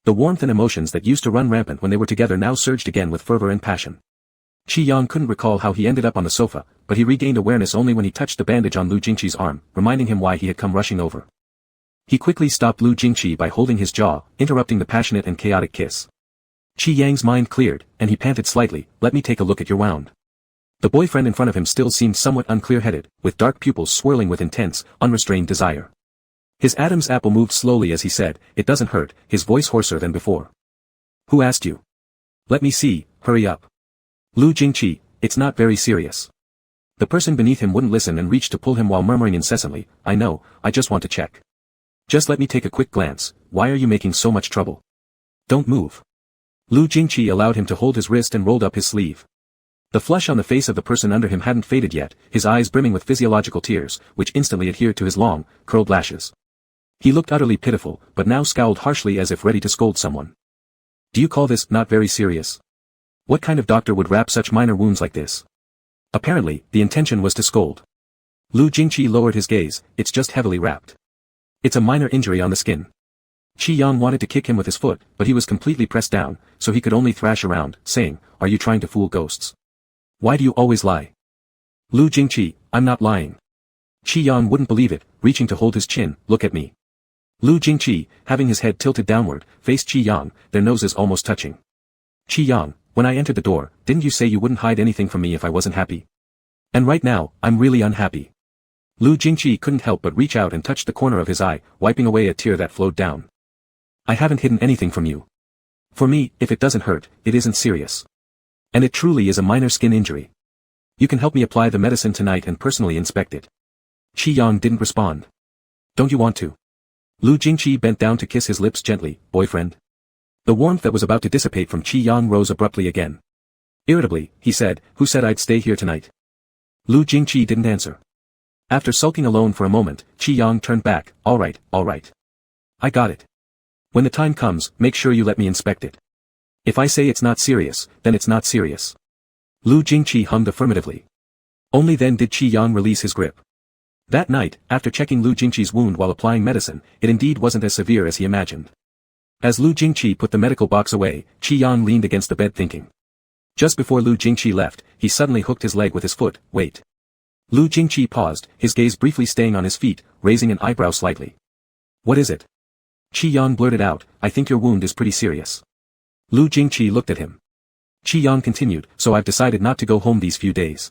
The warmth and emotions that used to run rampant when they were together now surged again with fervor and passion. Qi Yang couldn't recall how he ended up on the sofa, but he regained awareness only when he touched the bandage on Lu Jingqi's arm, reminding him why he had come rushing over. He quickly stopped Lu Jingqi by holding his jaw, interrupting the passionate and chaotic kiss. Qi Yang's mind cleared, and he panted slightly, "Let me take a look at your wound." The boyfriend in front of him still seemed somewhat unclear-headed, with dark pupils swirling with intense, unrestrained desire. His Adam's apple moved slowly as he said, "It doesn't hurt," his voice hoarser than before. "Who asked you?" "Let me see, hurry up." "Lu Jingqi, it's not very serious." The person beneath him wouldn't listen and reached to pull him while murmuring incessantly, "I know, I just want to check. Just let me take a quick glance, why are you making so much trouble? Don't move." Lu Jingqi allowed him to hold his wrist and rolled up his sleeve. The flush on the face of the person under him hadn't faded yet, his eyes brimming with physiological tears, which instantly adhered to his long, curled lashes. He looked utterly pitiful, but now scowled harshly as if ready to scold someone. "Do you call this not very serious? What kind of doctor would wrap such minor wounds like this?" Apparently, the intention was to scold. Lu Jingqi lowered his gaze, "It's just heavily wrapped. It's a minor injury on the skin." Qi Yang wanted to kick him with his foot, but he was completely pressed down, so he could only thrash around, saying, "Are you trying to fool ghosts? Why do you always lie?" "Lu Jingqi, I'm not lying." Qi Yang wouldn't believe it, reaching to hold his chin, "Look at me." Lu Jingqi, having his head tilted downward, faced Qi Yang, their noses almost touching. "Qi Yang, when I entered the door, didn't you say you wouldn't hide anything from me if I wasn't happy? And right now, I'm really unhappy." Lu Jingqi couldn't help but reach out and touch the corner of his eye, wiping away a tear that flowed down. "I haven't hidden anything from you. For me, if it doesn't hurt, it isn't serious. And it truly is a minor skin injury. You can help me apply the medicine tonight and personally inspect it." Qi Yang didn't respond. "Don't you want to?" Lu Jingqi bent down to kiss his lips gently, "Boyfriend." The warmth that was about to dissipate from Qi Yang rose abruptly again. Irritably, he said, "Who said I'd stay here tonight?" Lu Jingqi didn't answer. After sulking alone for a moment, Qi Yang turned back, all right. I got it. When the time comes, make sure you let me inspect it. If I say it's not serious, then it's not serious." Lu Jingqi hummed affirmatively. Only then did Qi Yang release his grip. That night, after checking Lu Jingqi's wound while applying medicine, it indeed wasn't as severe as he imagined. As Lu Jingqi put the medical box away, Qi Yang leaned against the bed thinking. Just before Lu Jingqi left, he suddenly hooked his leg with his foot, "Wait." Lu Jingqi paused, his gaze briefly staying on his feet, raising an eyebrow slightly. "What is it?" Qi Yang blurted out, "I think your wound is pretty serious." Lu Jingqi looked at him. Qi Yang continued, "So I've decided not to go home these few days.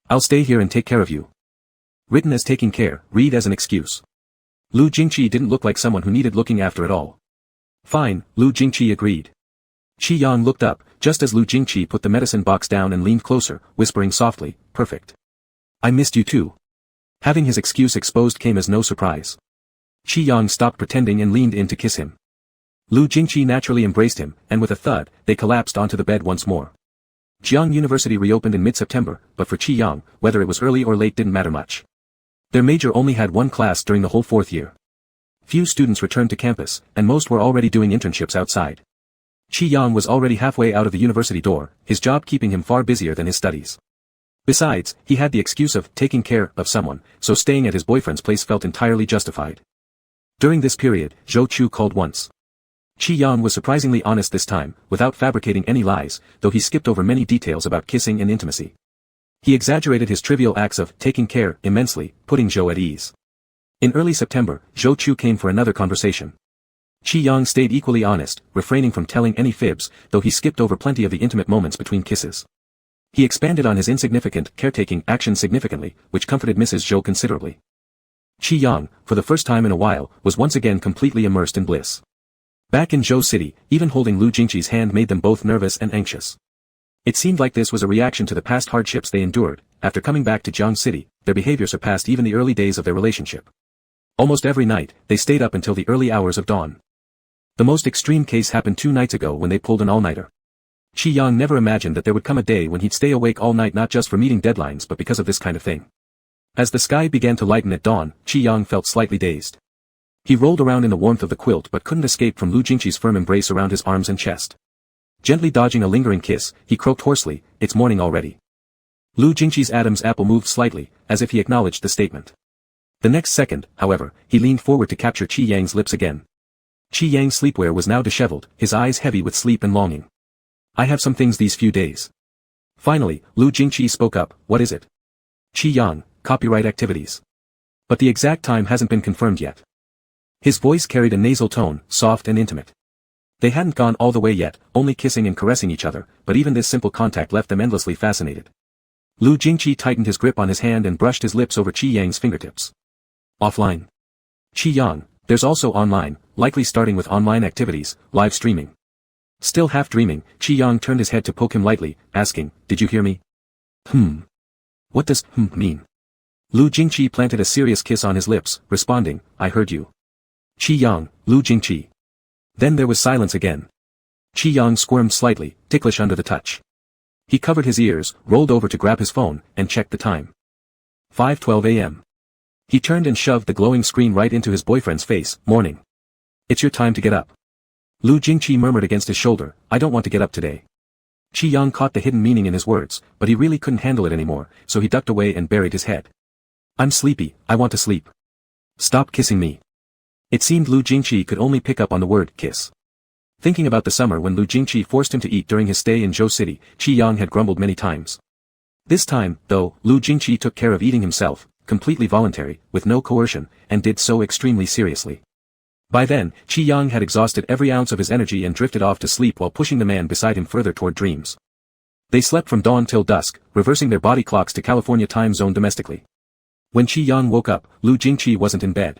I'll stay here and take care of you." Written as taking care, read as an excuse. Lu Jingqi didn't look like someone who needed looking after at all. "Fine," Lu Jingqi agreed. Qi Yang looked up, just as Lu Jingqi put the medicine box down and leaned closer, whispering softly, "Perfect. I missed you too." Having his excuse exposed came as no surprise. Qi Yang stopped pretending and leaned in to kiss him. Lu Jingqi naturally embraced him, and with a thud, they collapsed onto the bed once more. Jiangcheng University reopened in mid-September, but for Qi Yang, whether it was early or late didn't matter much. Their major only had one class during the whole fourth year. Few students returned to campus, and most were already doing internships outside. Qi Yang was already halfway out of the university door, his job keeping him far busier than his studies. Besides, he had the excuse of taking care of someone, so staying at his boyfriend's place felt entirely justified. During this period, Zhou Chu called once. Qi Yang was surprisingly honest this time, without fabricating any lies, though he skipped over many details about kissing and intimacy. He exaggerated his trivial acts of taking care immensely, putting Zhou at ease. In early September, Zhou Chu came for another conversation. Qi Yang stayed equally honest, refraining from telling any fibs, though he skipped over plenty of the intimate moments between kisses. He expanded on his insignificant, caretaking action significantly, which comforted Mrs. Zhou considerably. Qi Yang, for the first time in a while, was once again completely immersed in bliss. Back in Zhou City, even holding Lu Jingqi's hand made them both nervous and anxious. It seemed like this was a reaction to the past hardships they endured. After coming back to Jiangcheng City, their behavior surpassed even the early days of their relationship. Almost every night, they stayed up until the early hours of dawn. The most extreme case happened 2 nights ago when they pulled an all-nighter. Qi Yang never imagined that there would come a day when he'd stay awake all night not just for meeting deadlines but because of this kind of thing. As the sky began to lighten at dawn, Qi Yang felt slightly dazed. He rolled around in the warmth of the quilt but couldn't escape from Lu Jingqi's firm embrace around his arms and chest. Gently dodging a lingering kiss, he croaked hoarsely, "It's morning already." Lu Jingqi's Adam's apple moved slightly, as if he acknowledged the statement. The next second, however, he leaned forward to capture Qi Yang's lips again. Qi Yang's sleepwear was now disheveled, his eyes heavy with sleep and longing. "I have some things these few days." Finally, Lu Jingqi spoke up, "What is it?" "Qi Yang, copyright activities. But the exact time hasn't been confirmed yet." His voice carried a nasal tone, soft and intimate. They hadn't gone all the way yet, only kissing and caressing each other, but even this simple contact left them endlessly fascinated. Lu Jingqi tightened his grip on his hand and brushed his lips over Qi Yang's fingertips. Offline. Qi Yang, there's also online, likely starting with online activities, live streaming. Still half dreaming, Qi Yang turned his head to poke him lightly, asking, did you hear me? What does mean? Lu Jingqi planted a serious kiss on his lips, responding, I heard you. Qi Yang, Lu Jingqi. Then there was silence again. Qi Yang squirmed slightly, ticklish under the touch. He covered his ears, rolled over to grab his phone, and checked the time. 5:12 a.m. He turned and shoved the glowing screen right into his boyfriend's face. Morning. It's your time to get up. Lu Jingqi murmured against his shoulder, I don't want to get up today. Qi Yang caught the hidden meaning in his words, but he really couldn't handle it anymore, so he ducked away and buried his head. I'm sleepy, I want to sleep. Stop kissing me. It seemed Lu Jingqi could only pick up on the word kiss. Thinking about the summer when Lu Jingqi forced him to eat during his stay in Zhou City, Qi Yang had grumbled many times. This time, though, Lu Jingqi took care of eating himself, completely voluntary, with no coercion, and did so extremely seriously. By then, Qi Yang had exhausted every ounce of his energy and drifted off to sleep while pushing the man beside him further toward dreams. They slept from dawn till dusk, reversing their body clocks to California time zone domestically. When Qi Yang woke up, Lu Jingqi wasn't in bed.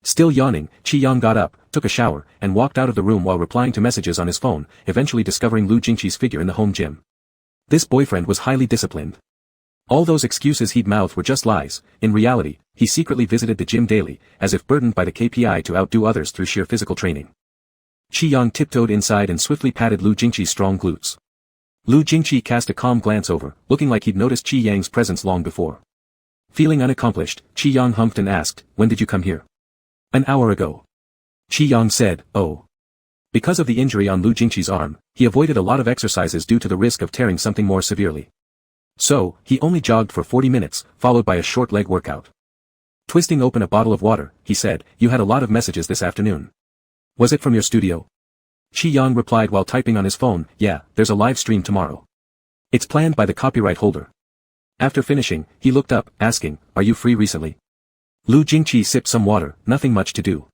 Still yawning, Qi Yang got up, took a shower, and walked out of the room while replying to messages on his phone, eventually discovering Lu Jingqi's figure in the home gym. This boyfriend was highly disciplined. All those excuses he'd mouthed were just lies. In reality, he secretly visited the gym daily, as if burdened by the KPI to outdo others through sheer physical training. Qi Yang tiptoed inside and swiftly patted Lu Jingqi's strong glutes. Lu Jingqi cast a calm glance over, looking like he'd noticed Qi Yang's presence long before. Feeling unaccomplished, Qi Yang humphed and asked, when did you come here? An hour ago. Qi Yang said, oh. Because of the injury on Lu Jingqi's arm, he avoided a lot of exercises due to the risk of tearing something more severely. So, he only jogged for 40 minutes, followed by a short leg workout. Twisting open a bottle of water, he said, you had a lot of messages this afternoon. Was it from your studio? Qi Yang replied while typing on his phone, yeah, there's a live stream tomorrow. It's planned by the copyright holder. After finishing, he looked up, asking, are you free recently? Lu Jingqi sipped some water, nothing much to do.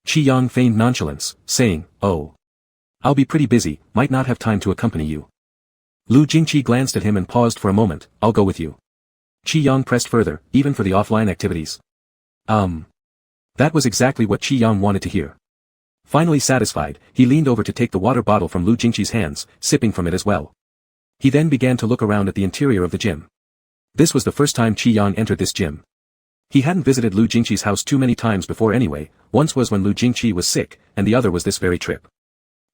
Qi Yang feigned nonchalance, saying, oh. I'll be pretty busy, might not have time to accompany you. Lu Jingqi glanced at him and paused for a moment, I'll go with you. Qi Yang pressed further, even for the offline activities. That was exactly what Qi Yang wanted to hear. Finally satisfied, he leaned over to take the water bottle from Lu Jingqi's hands, sipping from it as well. He then began to look around at the interior of the gym. This was the first time Qi Yang entered this gym. He hadn't visited Lu Jingqi's house too many times before anyway, once was when Lu Jingqi was sick, and the other was this very trip.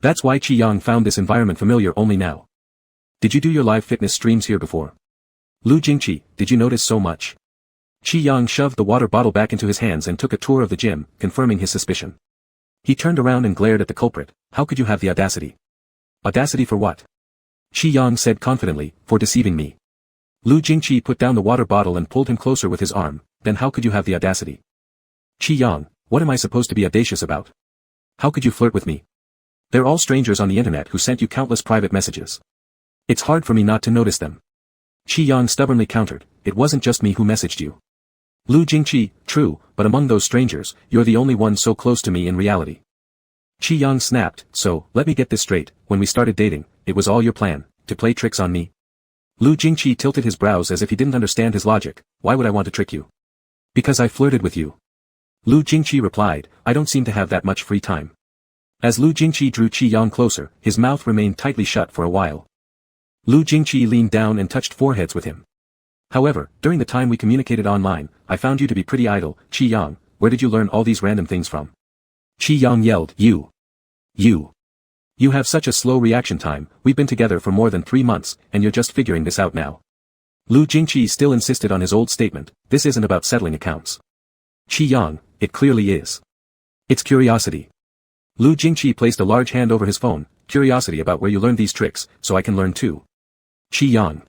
That's why Qi Yang found this environment familiar only now. Did you do your live fitness streams here before? Lu Jingqi, did you notice so much? Qi Yang shoved the water bottle back into his hands and took a tour of the gym, confirming his suspicion. He turned around and glared at the culprit, how could you have the audacity? Audacity for what? Qi Yang said confidently, for deceiving me. Lu Jingqi put down the water bottle and pulled him closer with his arm, then how could you have the audacity? Qi Yang, what am I supposed to be audacious about? How could you flirt with me? They're all strangers on the internet who sent you countless private messages. It's hard for me not to notice them. Qi Yang stubbornly countered, it wasn't just me who messaged you. Lu Jingqi, true, but among those strangers, you're the only one so close to me in reality. Qi Yang snapped, so, let me get this straight, when we started dating, it was all your plan, to play tricks on me? Lu Jingqi tilted his brows as if he didn't understand his logic, why would I want to trick you? Because I flirted with you. Lu Jingqi replied, I don't seem to have that much free time. As Lu Jingqi drew Qi Yang closer, his mouth remained tightly shut for a while. Lu Jingqi leaned down and touched foreheads with him. However, during the time we communicated online, I found you to be pretty idle. Qi Yang, where did you learn all these random things from? Qi Yang yelled, You have such a slow reaction time, we've been together for more than 3 months, and you're just figuring this out now. Lu Jingqi still insisted on his old statement, this isn't about settling accounts. Qi Yang, it clearly is. It's curiosity. Lu Jingqi placed a large hand over his phone, curiosity about where you learned these tricks, so I can learn too. Qi Yang.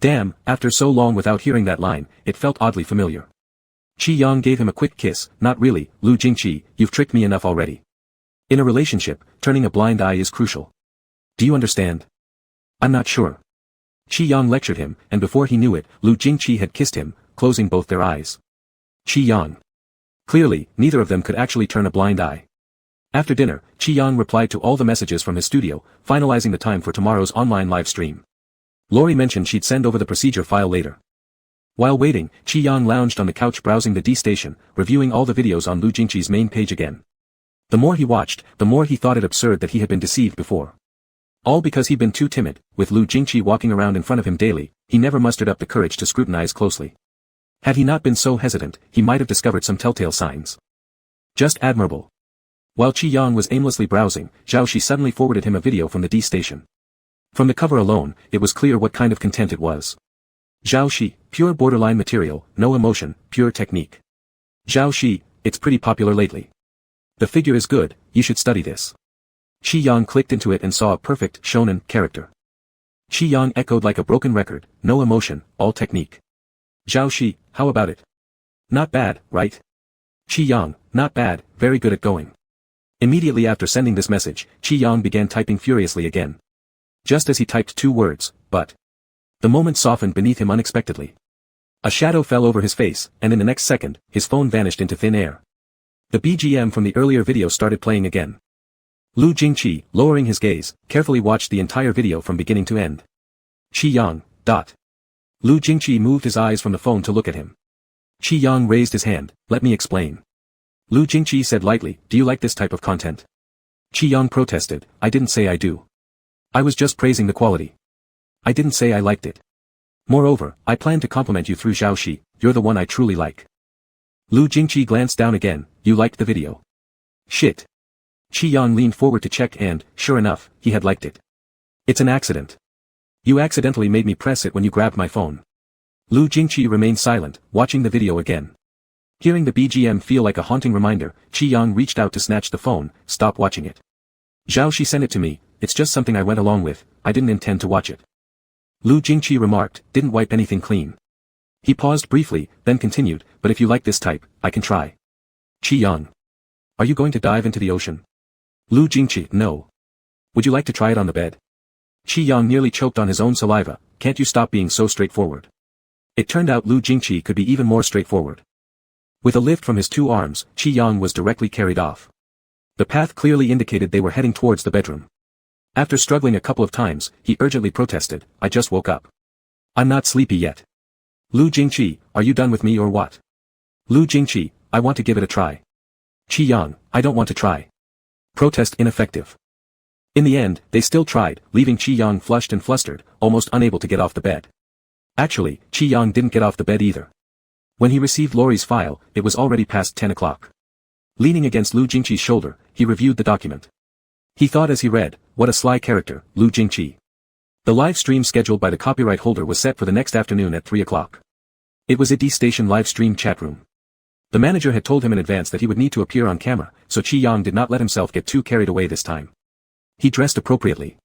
Damn, after so long without hearing that line, it felt oddly familiar. Qi Yang gave him a quick kiss, not really, Lu Jingqi, you've tricked me enough already. In a relationship, turning a blind eye is crucial. Do you understand? I'm not sure. Qi Yang lectured him, and before he knew it, Lu Jingqi had kissed him, closing both their eyes. Qi Yang. Clearly, neither of them could actually turn a blind eye. After dinner, Qi Yang replied to all the messages from his studio, finalizing the time for tomorrow's online live stream. Lori mentioned she'd send over the procedure file later. While waiting, Qi Yang lounged on the couch browsing the D station, reviewing all the videos on Lu Jingqi's main page again. The more he watched, the more he thought it absurd that he had been deceived before. All because he'd been too timid. With Lu Jingqi walking around in front of him daily, he never mustered up the courage to scrutinize closely. Had he not been so hesitant, he might have discovered some telltale signs. Just admirable. While Qi Yang was aimlessly browsing, Zhao Shi suddenly forwarded him a video from the D station. From the cover alone, it was clear what kind of content it was. Zhao Shi, pure borderline material, no emotion, pure technique. Zhao Shi, it's pretty popular lately. The figure is good, you should study this. Qi Yang clicked into it and saw a perfect, shonen, character. Qi Yang echoed like a broken record, no emotion, all technique. Zhao Shi, how about it? Not bad, right? Qi Yang, not bad, very good at going. Immediately after sending this message, Qi Yang began typing furiously again. Just as he typed 2 words, but. The moment softened beneath him unexpectedly. A shadow fell over his face, and in the next second, his phone vanished into thin air. The BGM from the earlier video started playing again. Lu Jingqi, lowering his gaze, carefully watched the entire video from beginning to end. Qi Yang, dot. Lu Jingqi moved his eyes from the phone to look at him. Qi Yang raised his hand, let me explain. Lu Jingqi said lightly, do you like this type of content? Qi Yang protested, I didn't say I do. I was just praising the quality. I didn't say I liked it. Moreover, I plan to compliment you through Zhao Shi, you're the one I truly like. Lu Jingqi glanced down again, you liked the video. Shit. Qi Yang leaned forward to check and, sure enough, he had liked it. It's an accident. You accidentally made me press it when you grabbed my phone. Lu Jingqi remained silent, watching the video again. Hearing the BGM feel like a haunting reminder, Qi Yang reached out to snatch the phone, stop watching it. Zhao Shi sent it to me, it's just something I went along with, I didn't intend to watch it. Lu Jingqi remarked, didn't wipe anything clean. He paused briefly, then continued, but if you like this type, I can try. Qi Yang. Are you going to dive into the ocean? Lu Jingqi, no. Would you like to try it on the bed? Qi Yang nearly choked on his own saliva, can't you stop being so straightforward? It turned out Lu Jingqi could be even more straightforward. With a lift from his 2 arms, Qi Yang was directly carried off. The path clearly indicated they were heading towards the bedroom. After struggling a couple of times, he urgently protested, I just woke up. I'm not sleepy yet. Lu Jingqi, are you done with me or what? Lu Jingqi, I want to give it a try. Qi Yang, I don't want to try. Protest ineffective. In the end, they still tried, leaving Qi Yang flushed and flustered, almost unable to get off the bed. Actually, Qi Yang didn't get off the bed either. When he received Lori's file, it was already past 10 o'clock. Leaning against Lu Jingqi's shoulder, he reviewed the document. He thought as he read, what a sly character, Lu Jingqi. The live stream scheduled by the copyright holder was set for the next afternoon at 3 o'clock. It was a D-station live stream chat room. The manager had told him in advance that he would need to appear on camera, so Qi Yang did not let himself get too carried away this time. He dressed appropriately.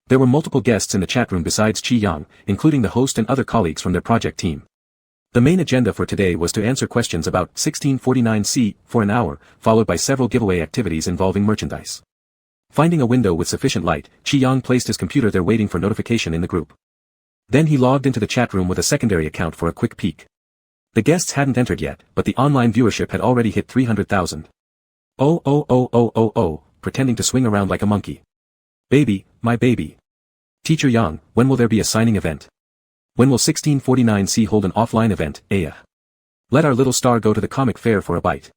There were multiple guests in the chat room besides Qi Yang, including the host and other colleagues from their project team. The main agenda for today was to answer questions about 1649C for an hour, followed by several giveaway activities involving merchandise. Finding a window with sufficient light, Qi Yang placed his computer there waiting for notification in the group. Then he logged into the chat room with a secondary account for a quick peek. The guests hadn't entered yet, but the online viewership had already hit 300,000. Oh, pretending to swing around like a monkey. Baby, my baby. Teacher Yang, when will there be a signing event? When will 1649C hold an offline event, Aya? Let our little star go to the comic fair for a bite.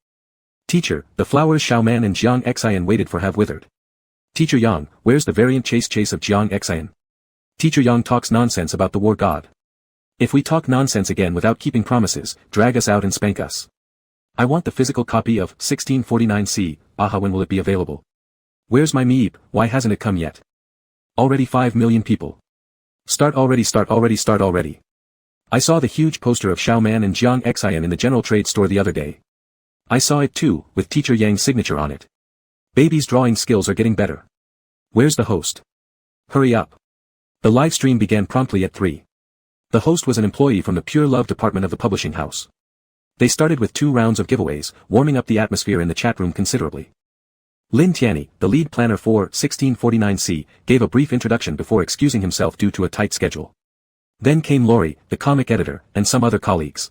Teacher, the flowers Xiaoman and Jiangcheng waited for have withered. Teacher Yang, where's the variant chase of Jiangcheng? Teacher Yang talks nonsense about the war god. If we talk nonsense again without keeping promises, drag us out and spank us. I want the physical copy of 1649C, aha, when will it be available? Where's my meeb, why hasn't it come yet? Already 5 million people. Start already. I saw the huge poster of Xiaoman and Jiangcheng in the general trade store the other day. I saw it too, with Teacher Yang's signature on it. Baby's drawing skills are getting better. Where's the host? Hurry up. The live stream began promptly at 3. The host was an employee from the Pure Love department of the publishing house. They started with 2 rounds of giveaways, warming up the atmosphere in the chat room considerably. Lin Tianyi, the lead planner for 1649C, gave a brief introduction before excusing himself due to a tight schedule. Then came Lori, the comic editor, and some other colleagues.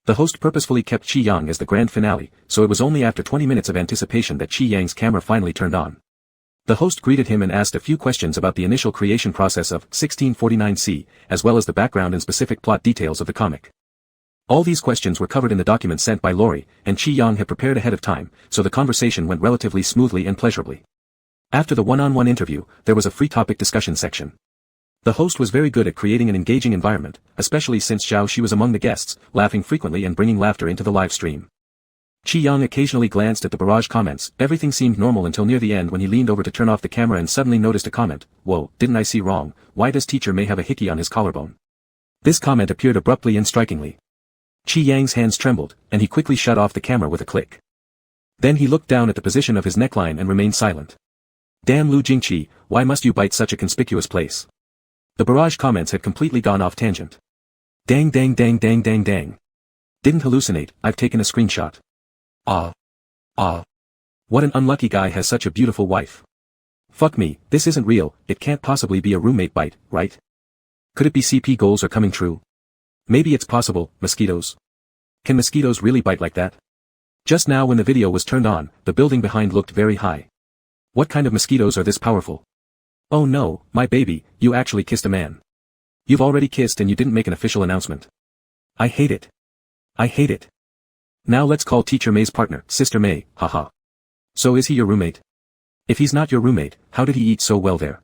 The host purposefully kept Qi Yang as the grand finale, so it was only after 20 minutes of anticipation that Qi Yang's camera finally turned on. The host greeted him and asked a few questions about the initial creation process of 1649C, as well as the background and specific plot details of the comic. All these questions were covered in the document sent by Lori, and Qi Yang had prepared ahead of time, so the conversation went relatively smoothly and pleasurably. After the one-on-one interview, there was a free topic discussion section. The host was very good at creating an engaging environment, especially since Zhao Shi was among the guests, laughing frequently and bringing laughter into the live stream. Qi Yang occasionally glanced at the barrage comments. Everything seemed normal until near the end when he leaned over to turn off the camera and suddenly noticed a comment. "Whoa, didn't I see wrong? Why does teacher may have a hickey on his collarbone?" This comment appeared abruptly and strikingly. Qi Yang's hands trembled, and he quickly shut off the camera with a click. Then he looked down at the position of his neckline and remained silent. Damn Lu Jingqi, why must you bite such a conspicuous place? The barrage comments had completely gone off tangent. Dang dang dang dang dang dang. Didn't hallucinate, I've taken a screenshot. Ah. What an unlucky guy has such a beautiful wife. Fuck me, this isn't real, it can't possibly be a roommate bite, right? Could it be CP goals are coming true? Maybe it's possible, mosquitoes. Can mosquitoes really bite like that? Just now when the video was turned on, the building behind looked very high. What kind of mosquitoes are this powerful? Oh no, my baby, you actually kissed a man. You've already kissed and you didn't make an official announcement. I hate it. I hate it. Now let's call Teacher May's partner, Sister May, haha. So is he your roommate? If he's not your roommate, how did he eat so well there?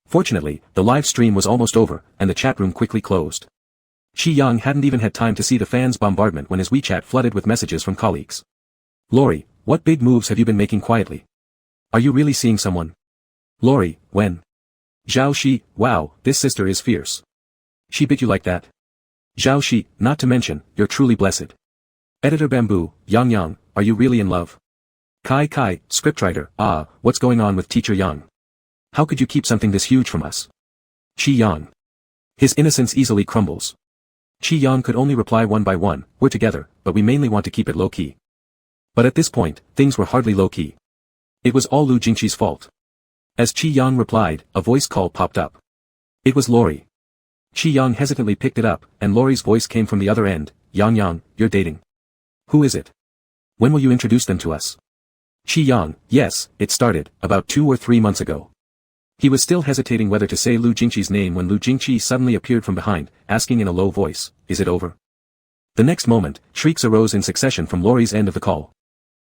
Fortunately, the live stream was almost over, and the chat room quickly closed. Qi Yang hadn't even had time to see the fans' bombardment when his WeChat flooded with messages from colleagues. Lori, what big moves have you been making quietly? Are you really seeing someone? Lori, when? Zhao Shi, wow, this sister is fierce. She bit you like that? Zhao Shi, not to mention, you're truly blessed. Editor Bamboo, Yang, are you really in love? Kai, scriptwriter, what's going on with Teacher Yang? How could you keep something this huge from us? Qi Yang. His innocence easily crumbles. Qi Yang could only reply one by one, we're together, but we mainly want to keep it low-key. But at this point, things were hardly low-key. It was all Lu Jingqi's fault. As Qi Yang replied, a voice call popped up. It was Lori. Qi Yang hesitantly picked it up, and Lori's voice came from the other end. Yang, you're dating. Who is it? When will you introduce them to us? Qi Yang, yes, it started, about 2 or 3 months ago. He was still hesitating whether to say Lu Jingqi's name when Lu Jingqi suddenly appeared from behind, asking in a low voice, is it over? The next moment, shrieks arose in succession from Lori's end of the call.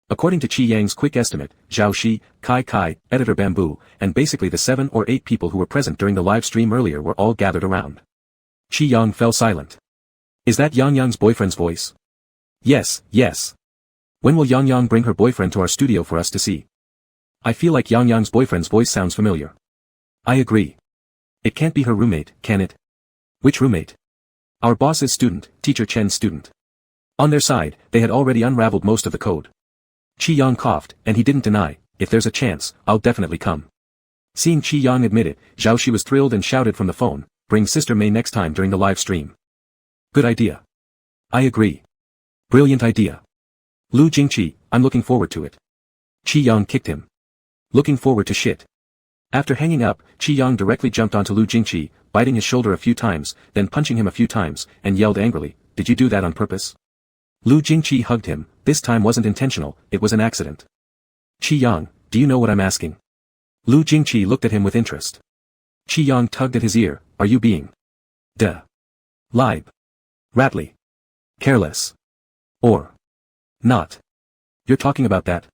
According to Qi Yang's quick estimate, Zhao Shi, Kai, Editor Bamboo, and basically the 7 or 8 people who were present during the live stream earlier were all gathered around. Qi Yang fell silent. Is that Yang's boyfriend's voice? Yes. When will Yang bring her boyfriend to our studio for us to see? I feel like Yang's boyfriend's voice sounds familiar. I agree. It can't be her roommate, can it? Which roommate? Our boss's student, Teacher Chen's student. On their side, they had already unraveled most of the code. Qi Yang coughed, and he didn't deny, if there's a chance, I'll definitely come. Seeing Qi Yang admit it, Zhao Shi was thrilled and shouted from the phone, bring Sister May next time during the live stream. Good idea. I agree. Brilliant idea. Lu Jingqi, I'm looking forward to it. Qi Yang kicked him. Looking forward to shit. After hanging up, Qi Yang directly jumped onto Lu Jingqi, biting his shoulder a few times, then punching him a few times, and yelled angrily, did you do that on purpose? Lu Jingqi hugged him, this time wasn't intentional, it was an accident. Qi Yang, do you know what I'm asking? Lu Jingqi looked at him with interest. Qi Yang tugged at his ear, are you being lib, rattly, careless, or not? You're talking about that?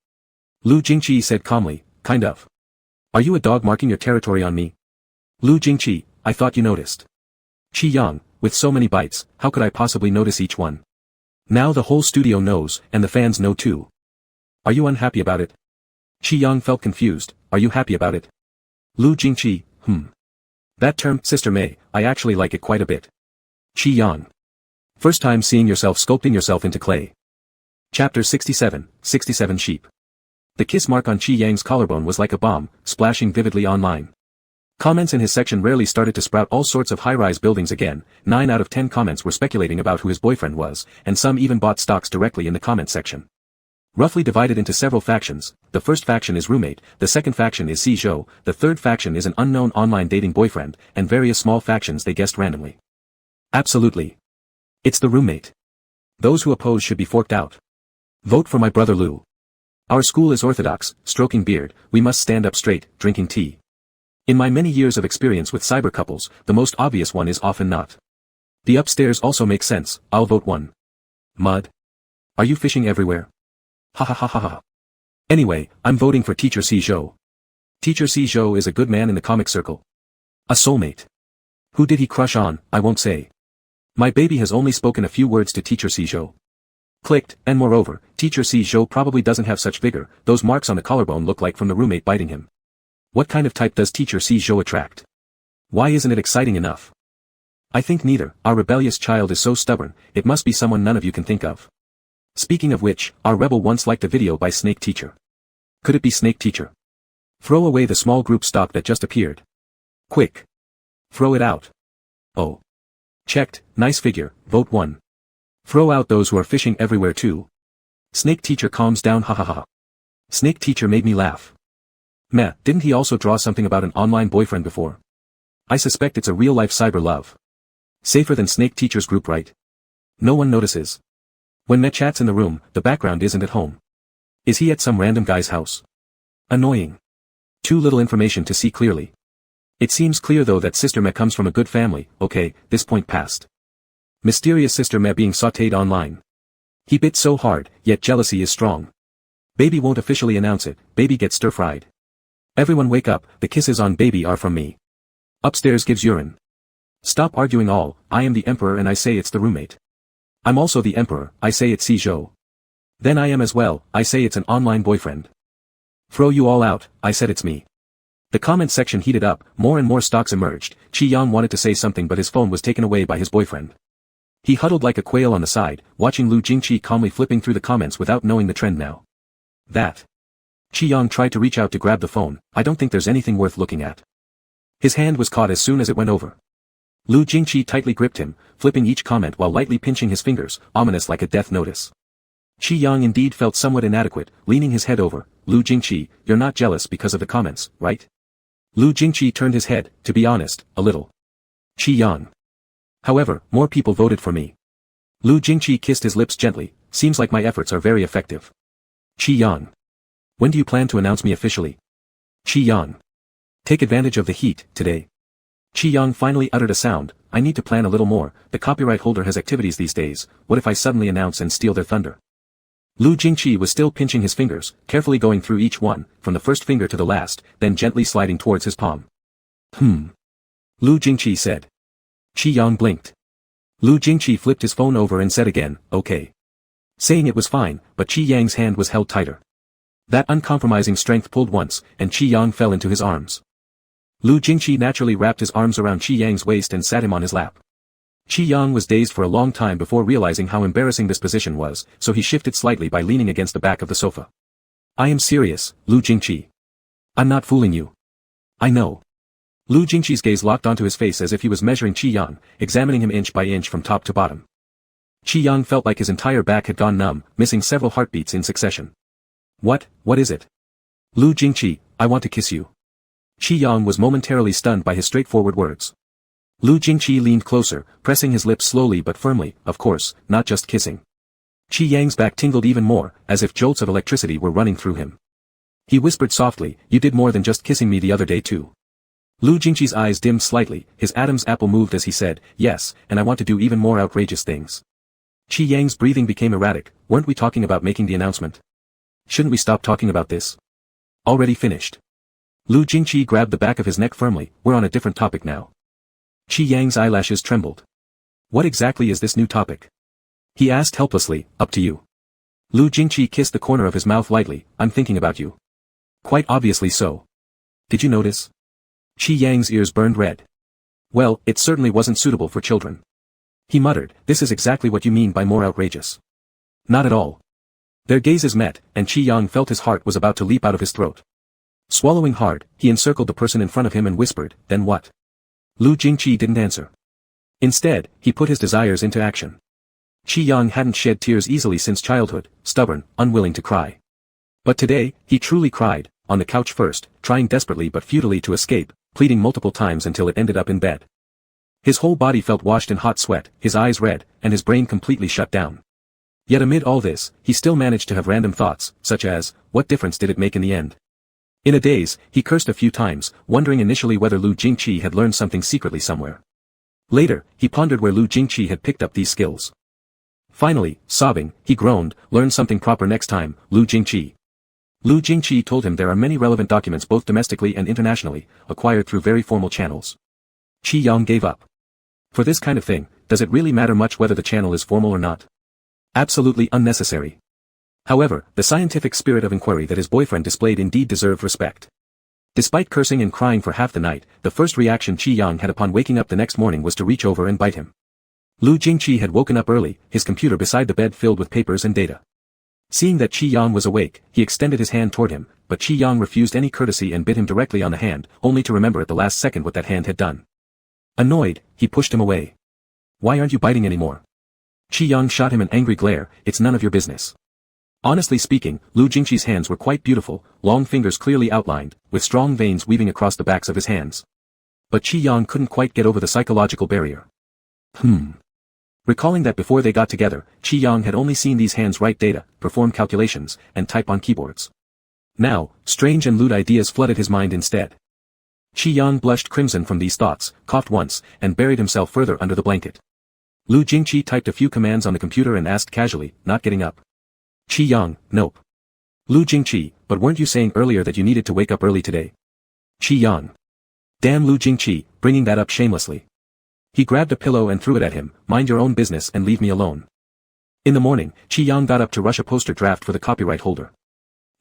Lu Jingqi said calmly, kind of. Are you a dog marking your territory on me? Lu Jingqi, I thought you noticed. Qi Yang, with so many bites, how could I possibly notice each one? Now the whole studio knows, and the fans know too. Are you unhappy about it? Qi Yang felt confused, are you happy about it? Lu Jingqi, That term, Sister May, I actually like it quite a bit. Qi Yang. First time seeing yourself sculpting yourself into clay. Chapter 67, 67 Sheep. The kiss mark on Qi Yang's collarbone was like a bomb, splashing vividly online. Comments in his section rarely started to sprout all sorts of high-rise buildings again. 9 out of 10 comments were speculating about who his boyfriend was, and some even bought stocks directly in the comment section. Roughly divided into several factions, the first faction is roommate, the second faction is Zhou, the third faction is an unknown online dating boyfriend, and various small factions they guessed randomly. Absolutely. It's the roommate. Those who oppose should be forked out. Vote for my brother Lu. Our school is orthodox, stroking beard, we must stand up straight, drinking tea. In my many years of experience with cyber couples, the most obvious one is often not. The upstairs also makes sense, I'll vote 1. Mud? Are you fishing everywhere? Ha ha ha ha ha. Anyway, I'm voting for Teacher Si Zhou. Teacher Si Zhou is a good man in the comic circle. A soulmate. Who did he crush on, I won't say. My baby has only spoken a few words to Teacher Si Zhou. Clicked, and moreover, Teacher Si Zhou probably doesn't have such vigor, those marks on the collarbone look like from the roommate biting him. What kind of type does Teacher Si Zhou attract? Why isn't it exciting enough? I think neither, our rebellious child is so stubborn, it must be someone none of you can think of. Speaking of which, our rebel once liked a video by Snake Teacher. Could it be Snake Teacher? Throw away the small group stock that just appeared. Quick. Throw it out. Oh. Checked, nice figure, vote 1. Throw out those who are fishing everywhere too. Snake Teacher calms down, ha ha ha. Snake Teacher made me laugh. Meh, didn't he also draw something about an online boyfriend before? I suspect it's a real-life cyber love. Safer than Snake Teacher's group, right? No one notices. When Meh chats in the room, the background isn't at home. Is he at some random guy's house? Annoying. Too little information to see clearly. It seems clear though that Sister Meh comes from a good family, okay, this point passed. Mysterious Sister Meh being sautéed online. He bit so hard, yet jealousy is strong. Baby won't officially announce it, baby gets stir-fried. Everyone wake up, the kisses on baby are from me. Upstairs gives urine. Stop arguing all, I am the emperor and I say it's the roommate. I'm also the emperor, I say it's Si Zhou. Then I am as well, I say it's an online boyfriend. Throw you all out, I said it's me. The comment section heated up, more and more stocks emerged. Qi Yang wanted to say something but his phone was taken away by his boyfriend. He huddled like a quail on the side, watching Lu Jingqi calmly flipping through the comments without knowing the trend now. That. Qi Yang tried to reach out to grab the phone, I don't think there's anything worth looking at. His hand was caught as soon as it went over. Lu Jingqi tightly gripped him, flipping each comment while lightly pinching his fingers, ominous like a death notice. Qi Yang indeed felt somewhat inadequate, leaning his head over. Lu Jingqi, you're not jealous because of the comments, right? Lu Jingqi turned his head, to be honest, a little. Qi Yang. However, more people voted for me. Lu Jingqi kissed his lips gently, seems like my efforts are very effective. Qi Yang. When do you plan to announce me officially? Qi Yang. Take advantage of the heat, today. Qi Yang finally uttered a sound, I need to plan a little more, the copyright holder has activities these days, what if I suddenly announce and steal their thunder? Lu Jingqi was still pinching his fingers, carefully going through each one, from the first finger to the last, then gently sliding towards his palm. Lu Jingqi said. Qi Yang blinked. Lu Jingqi flipped his phone over and said again, okay. Saying it was fine, but Qi Yang's hand was held tighter. That uncompromising strength pulled once, and Qi Yang fell into his arms. Lu Jingqi naturally wrapped his arms around Qi Yang's waist and sat him on his lap. Qi Yang was dazed for a long time before realizing how embarrassing this position was, so he shifted slightly by leaning against the back of the sofa. I am serious, Lu Jingqi. I'm not fooling you. I know. Lu Jingqi's gaze locked onto his face as if he was measuring Qi Yang, examining him inch by inch from top to bottom. Qi Yang felt like his entire back had gone numb, missing several heartbeats in succession. What is it? Lu Jingqi, I want to kiss you. Qi Yang was momentarily stunned by his straightforward words. Lu Jingqi leaned closer, pressing his lips slowly but firmly, of course, not just kissing. Qi Yang's back tingled even more, as if jolts of electricity were running through him. He whispered softly, you did more than just kissing me the other day too. Lu Jingqi's eyes dimmed slightly, his Adam's apple moved as he said, yes, and I want to do even more outrageous things. Qi Yang's breathing became erratic, weren't we talking about making the announcement? Shouldn't we stop talking about this? Already finished. Lu Jingqi grabbed the back of his neck firmly, we're on a different topic now. Qi Yang's eyelashes trembled. What exactly is this new topic? He asked helplessly, up to you. Lu Jingqi kissed the corner of his mouth lightly, I'm thinking about you. Quite obviously so. Did you notice? Qi Yang's ears burned red. Well, it certainly wasn't suitable for children. He muttered, this is exactly what you mean by more outrageous. Not at all. Their gazes met, and Qi Yang felt his heart was about to leap out of his throat. Swallowing hard, he encircled the person in front of him and whispered, then what? Lu Jingqi didn't answer. Instead, he put his desires into action. Qi Yang hadn't shed tears easily since childhood, stubborn, unwilling to cry. But today, he truly cried, on the couch first, trying desperately but futilely to escape, pleading multiple times until it ended up in bed. His whole body felt washed in hot sweat, his eyes red, and his brain completely shut down. Yet amid all this, he still managed to have random thoughts, such as, what difference did it make in the end? In a daze, he cursed a few times, wondering initially whether Lu Jingqi had learned something secretly somewhere. Later, he pondered where Lu Jingqi had picked up these skills. Finally, sobbing, he groaned, learn something proper next time, Lu Jingqi. Lu Jingqi told him there are many relevant documents both domestically and internationally, acquired through very formal channels. Qi Yang gave up. For this kind of thing, does it really matter much whether the channel is formal or not? Absolutely unnecessary. However, the scientific spirit of inquiry that his boyfriend displayed indeed deserved respect. Despite cursing and crying for half the night, the first reaction Qi Yang had upon waking up the next morning was to reach over and bite him. Lu Jingqi had woken up early, his computer beside the bed filled with papers and data. Seeing that Qi Yang was awake, he extended his hand toward him, but Qi Yang refused any courtesy and bit him directly on the hand, only to remember at the last second what that hand had done. Annoyed, he pushed him away. Why aren't you biting anymore? Qi Yang shot him an angry glare, it's none of your business. Honestly speaking, Lu Jingqi's hands were quite beautiful, long fingers clearly outlined, with strong veins weaving across the backs of his hands. But Qi Yang couldn't quite get over the psychological barrier. Recalling that before they got together, Qi Yang had only seen these hands write data, perform calculations, and type on keyboards. Now, strange and lewd ideas flooded his mind instead. Qi Yang blushed crimson from these thoughts, coughed once, and buried himself further under the blanket. Lu Jingqi typed a few commands on the computer and asked casually, not getting up. Qi Yang, nope. Lu Jingqi, but weren't you saying earlier that you needed to wake up early today? Qi Yang. Damn Lu Jingqi, bringing that up shamelessly. He grabbed a pillow and threw it at him, mind your own business and leave me alone. In the morning, Qi Yang got up to rush a poster draft for the copyright holder.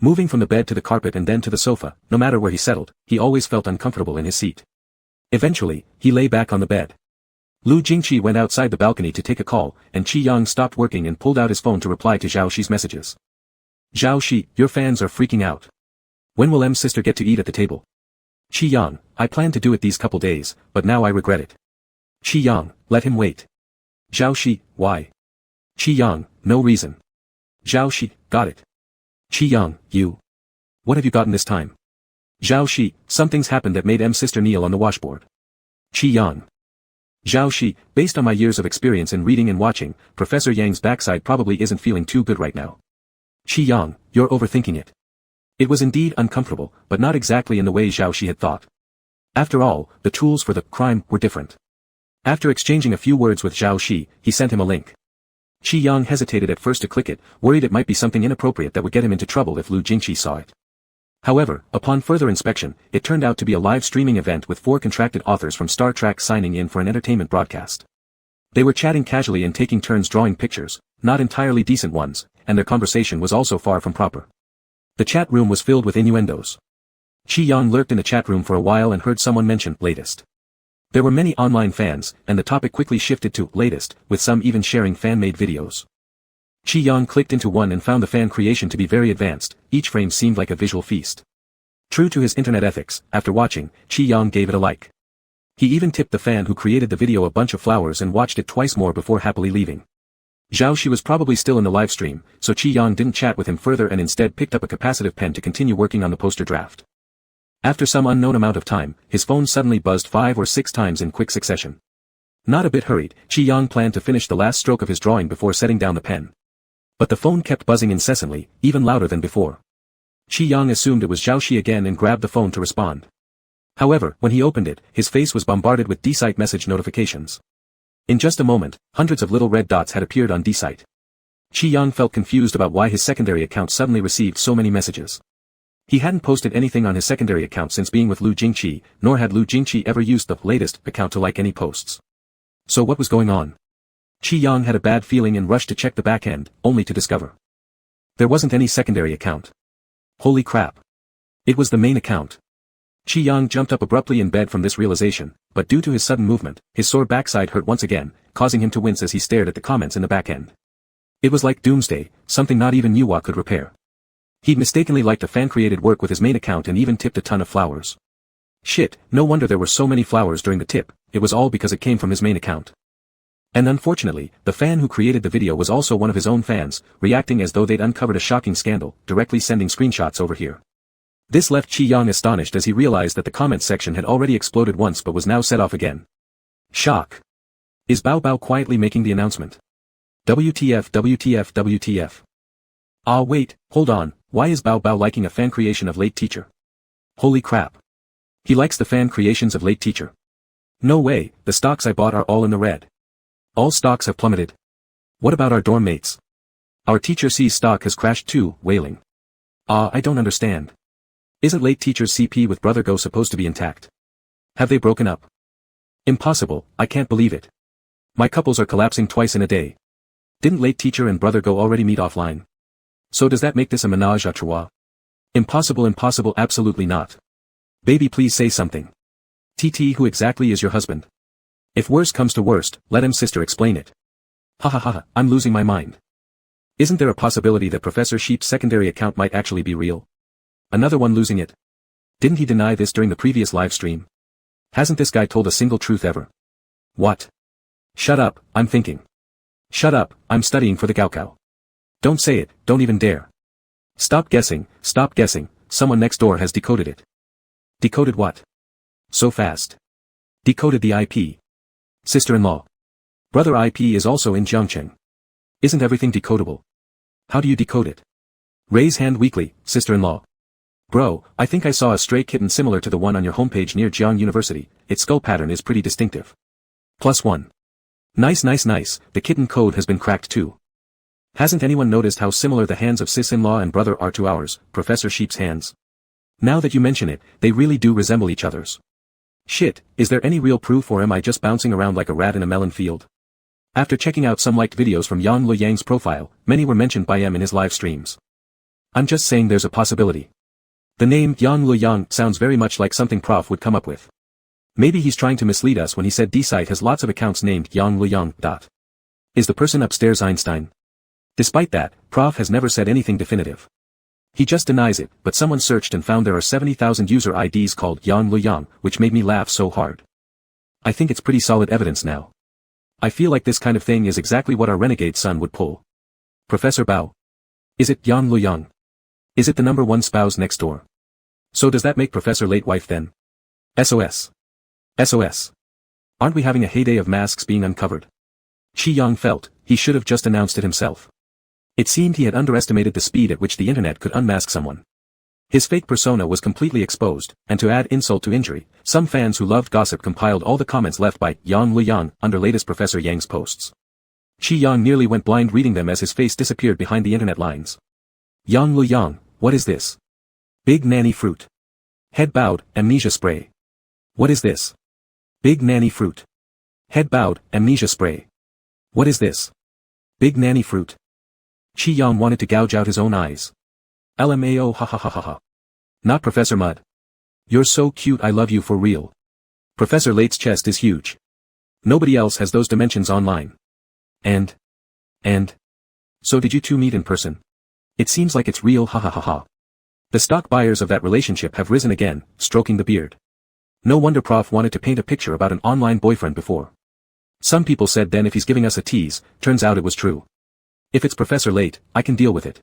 Moving from the bed to the carpet and then to the sofa, no matter where he settled, he always felt uncomfortable in his seat. Eventually, he lay back on the bed. Lu Jingqi went outside the balcony to take a call, and Qi Yang stopped working and pulled out his phone to reply to Zhao Shi's messages. Zhao Shi, your fans are freaking out. When will M's sister get to eat at the table? Qi Yang, I planned to do it these couple days, but now I regret it. Qi Yang, let him wait. Zhao Shi, why? Qi Yang, no reason. Zhao Shi, got it. Qi Yang, you. What have you gotten this time? Zhao Shi, something's happened that made M's sister kneel on the washboard. Qi Yang. Zhao Shi, based on my years of experience in reading and watching, Professor Yang's backside probably isn't feeling too good right now. Qi Yang, you're overthinking it. It was indeed uncomfortable, but not exactly in the way Zhao Shi had thought. After all, the tools for the crime were different. After exchanging a few words with Zhao Shi, he sent him a link. Qi Yang hesitated at first to click it, worried it might be something inappropriate that would get him into trouble if Lu Jingqi saw it. However, upon further inspection, it turned out to be a live streaming event with 4 contracted authors from Star Trek signing in for an entertainment broadcast. They were chatting casually and taking turns drawing pictures, not entirely decent ones, and their conversation was also far from proper. The chat room was filled with innuendos. Qi Yang lurked in the chat room for a while and heard someone mention latest. There were many online fans, and the topic quickly shifted to latest, with some even sharing fan-made videos. Qi Yang clicked into one and found the fan creation to be very advanced, each frame seemed like a visual feast. True to his internet ethics, after watching, Qi Yang gave it a like. He even tipped the fan who created the video a bunch of flowers and watched it twice more before happily leaving. Zhao Shi was probably still in the live stream, so Qi Yang didn't chat with him further and instead picked up a capacitive pen to continue working on the poster draft. After some unknown amount of time, his phone suddenly buzzed 5 or 6 times in quick succession. Not a bit hurried, Qi Yang planned to finish the last stroke of his drawing before setting down the pen. But the phone kept buzzing incessantly, even louder than before. Qi Yang assumed it was Zhao Shi again and grabbed the phone to respond. However, when he opened it, his face was bombarded with D-Site message notifications. In just a moment, hundreds of little red dots had appeared on D-Site. Qi Yang felt confused about why his secondary account suddenly received so many messages. He hadn't posted anything on his secondary account since being with Lu Jingqi, nor had Lu Jingqi ever used the latest account to like any posts. So what was going on? Qi Yang had a bad feeling and rushed to check the back end, only to discover there wasn't any secondary account. Holy crap. It was the main account. Qi Yang jumped up abruptly in bed from this realization, but due to his sudden movement, his sore backside hurt once again, causing him to wince as he stared at the comments in the back end. It was like doomsday, something not even Yuwa could repair. He'd mistakenly liked a fan-created work with his main account and even tipped a ton of flowers. Shit, no wonder there were so many flowers during the tip, it was all because it came from his main account. And unfortunately, the fan who created the video was also one of his own fans, reacting as though they'd uncovered a shocking scandal, directly sending screenshots over here. This left Qi Yang astonished as he realized that the comments section had already exploded once but was now set off again. Shock. Is Bao Bao quietly making the announcement? WTF WTF WTF. Ah wait, hold on, why is Bao Bao liking a fan creation of late teacher? Holy crap. He likes the fan creations of late teacher. No way, the stocks I bought are all in the red. All stocks have plummeted. What about our dorm mates? Our teacher C's stock has crashed too, wailing. I don't understand. Isn't late teacher's CP with brother Go supposed to be intact? Have they broken up? Impossible, I can't believe it. My couples are collapsing twice in a day. Didn't late teacher and brother Go already meet offline? So does that make this a ménage à trois? Impossible, impossible, absolutely not. Baby, please say something. TT, who exactly is your husband? If worst comes to worst, let him sister explain it. Ha ha ha, I'm losing my mind. Isn't there a possibility that Professor Sheep's secondary account might actually be real? Another one losing it. Didn't he deny this during the previous live stream? Hasn't this guy told a single truth ever? What? Shut up, I'm thinking. Shut up, I'm studying for the Gaokao. Don't say it, don't even dare. Stop guessing, someone next door has decoded it. Decoded what? So fast. Decoded the IP. Sister-in-law. Brother IP is also in Jiangcheng. Isn't everything decodable? How do you decode it? Raise hand weakly, sister-in-law. Bro, I think I saw a stray kitten similar to the one on your homepage near Jiangcheng University, its skull pattern is pretty distinctive. +1. Nice, the kitten code has been cracked too. Hasn't anyone noticed how similar the hands of sis-in-law and brother are to ours, Professor Sheep's hands? Now that you mention it, they really do resemble each other's. Shit, is there any real proof or am I just bouncing around like a rat in a melon field? After checking out some liked videos from Yang Luyang's profile, many were mentioned by M in his live streams. I'm just saying there's a possibility. The name Yang Luyang sounds very much like something Prof would come up with. Maybe he's trying to mislead us when he said D-site has lots of accounts named Yang Luyang. Is the person upstairs Einstein? Despite that, Prof has never said anything definitive. He just denies it, but someone searched and found there are 70,000 user IDs called Yang Luyang, which made me laugh so hard. I think it's pretty solid evidence now. I feel like this kind of thing is exactly what our renegade son would pull. Professor Bao. Is it Yang Luyang? Is it the number one spouse next door? So does that make Professor late wife then? SOS. SOS. Aren't we having a heyday of masks being uncovered? Qi Yang felt, he should have just announced it himself. It seemed he had underestimated the speed at which the internet could unmask someone. His fake persona was completely exposed, and to add insult to injury, some fans who loved gossip compiled all the comments left by Yang Luyang under latest Professor Yang's posts. Qi Yang nearly went blind reading them as his face disappeared behind the internet lines. Yang Luyang, what is this? Big nanny fruit. Head bowed, amnesia spray. What is this? Big nanny fruit. Head bowed, amnesia spray. What is this? Big nanny fruit. Qi Yang wanted to gouge out his own eyes. LMAO ha ha ha ha ha. Not Professor Mud. You're so cute, I love you for real. Professor Late's chest is huge. Nobody else has those dimensions online. And. So did you two meet in person? It seems like it's real ha ha ha ha. The stock buyers of that relationship have risen again, stroking the beard. No wonder Prof wanted to paint a picture about an online boyfriend before. Some people said then if he's giving us a tease, turns out it was true. If it's Professor Late, I can deal with it.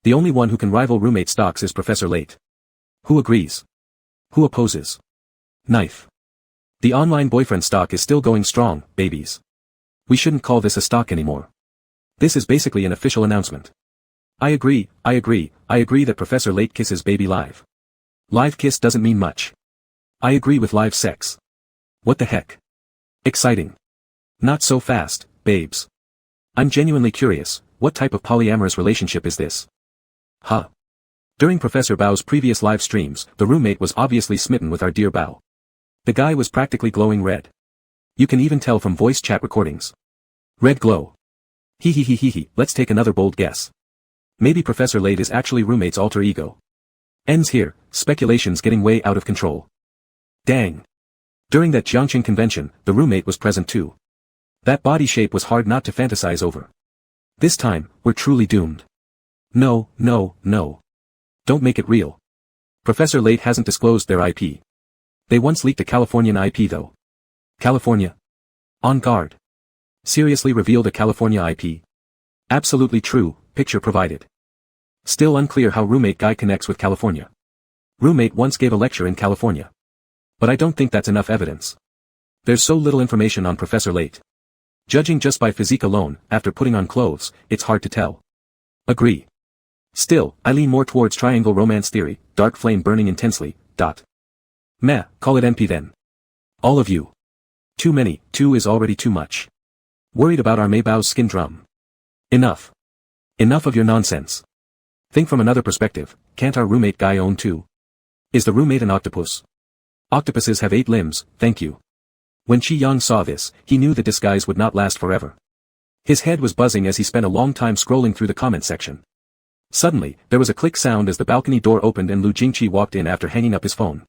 The only one who can rival roommate stocks is Professor Late. Who agrees? Who opposes? Knife. The online boyfriend stock is still going strong, babies. We shouldn't call this a stock anymore. This is basically an official announcement. I agree that Professor Late kisses baby live. Live kiss doesn't mean much. I agree with live sex. What the heck? Exciting. Not so fast, babes. I'm genuinely curious, what type of polyamorous relationship is this? Huh. During Professor Bao's previous live streams, the roommate was obviously smitten with our dear Bao. The guy was practically glowing red. You can even tell from voice chat recordings. Red glow. He, let's take another bold guess. Maybe Professor Late is actually roommate's alter ego. Ends here, speculations getting way out of control. Dang. During that Jiangcheng convention, the roommate was present too. That body shape was hard not to fantasize over. This time, we're truly doomed. No. Don't make it real. Professor Late hasn't disclosed their IP. They once leaked a Californian IP though. California? On guard. Seriously revealed a California IP? Absolutely true, picture provided. Still unclear how roommate guy connects with California. Roommate once gave a lecture in California. But I don't think that's enough evidence. There's so little information on Professor Late. Judging just by physique alone, after putting on clothes, it's hard to tell. Agree. Still, I lean more towards triangle romance theory, dark flame burning intensely, Meh, call it NP then. All of you. Too many, 2 is already too much. Worried about our Maybow's skin drum. Enough. Enough of your nonsense. Think from another perspective, can't our roommate guy own 2? Is the roommate an octopus? Octopuses have 8 limbs, thank you. When Qi Yang saw this, he knew the disguise would not last forever. His head was buzzing as he spent a long time scrolling through the comment section. Suddenly, there was a click sound as the balcony door opened and Lu Jingqi walked in after hanging up his phone.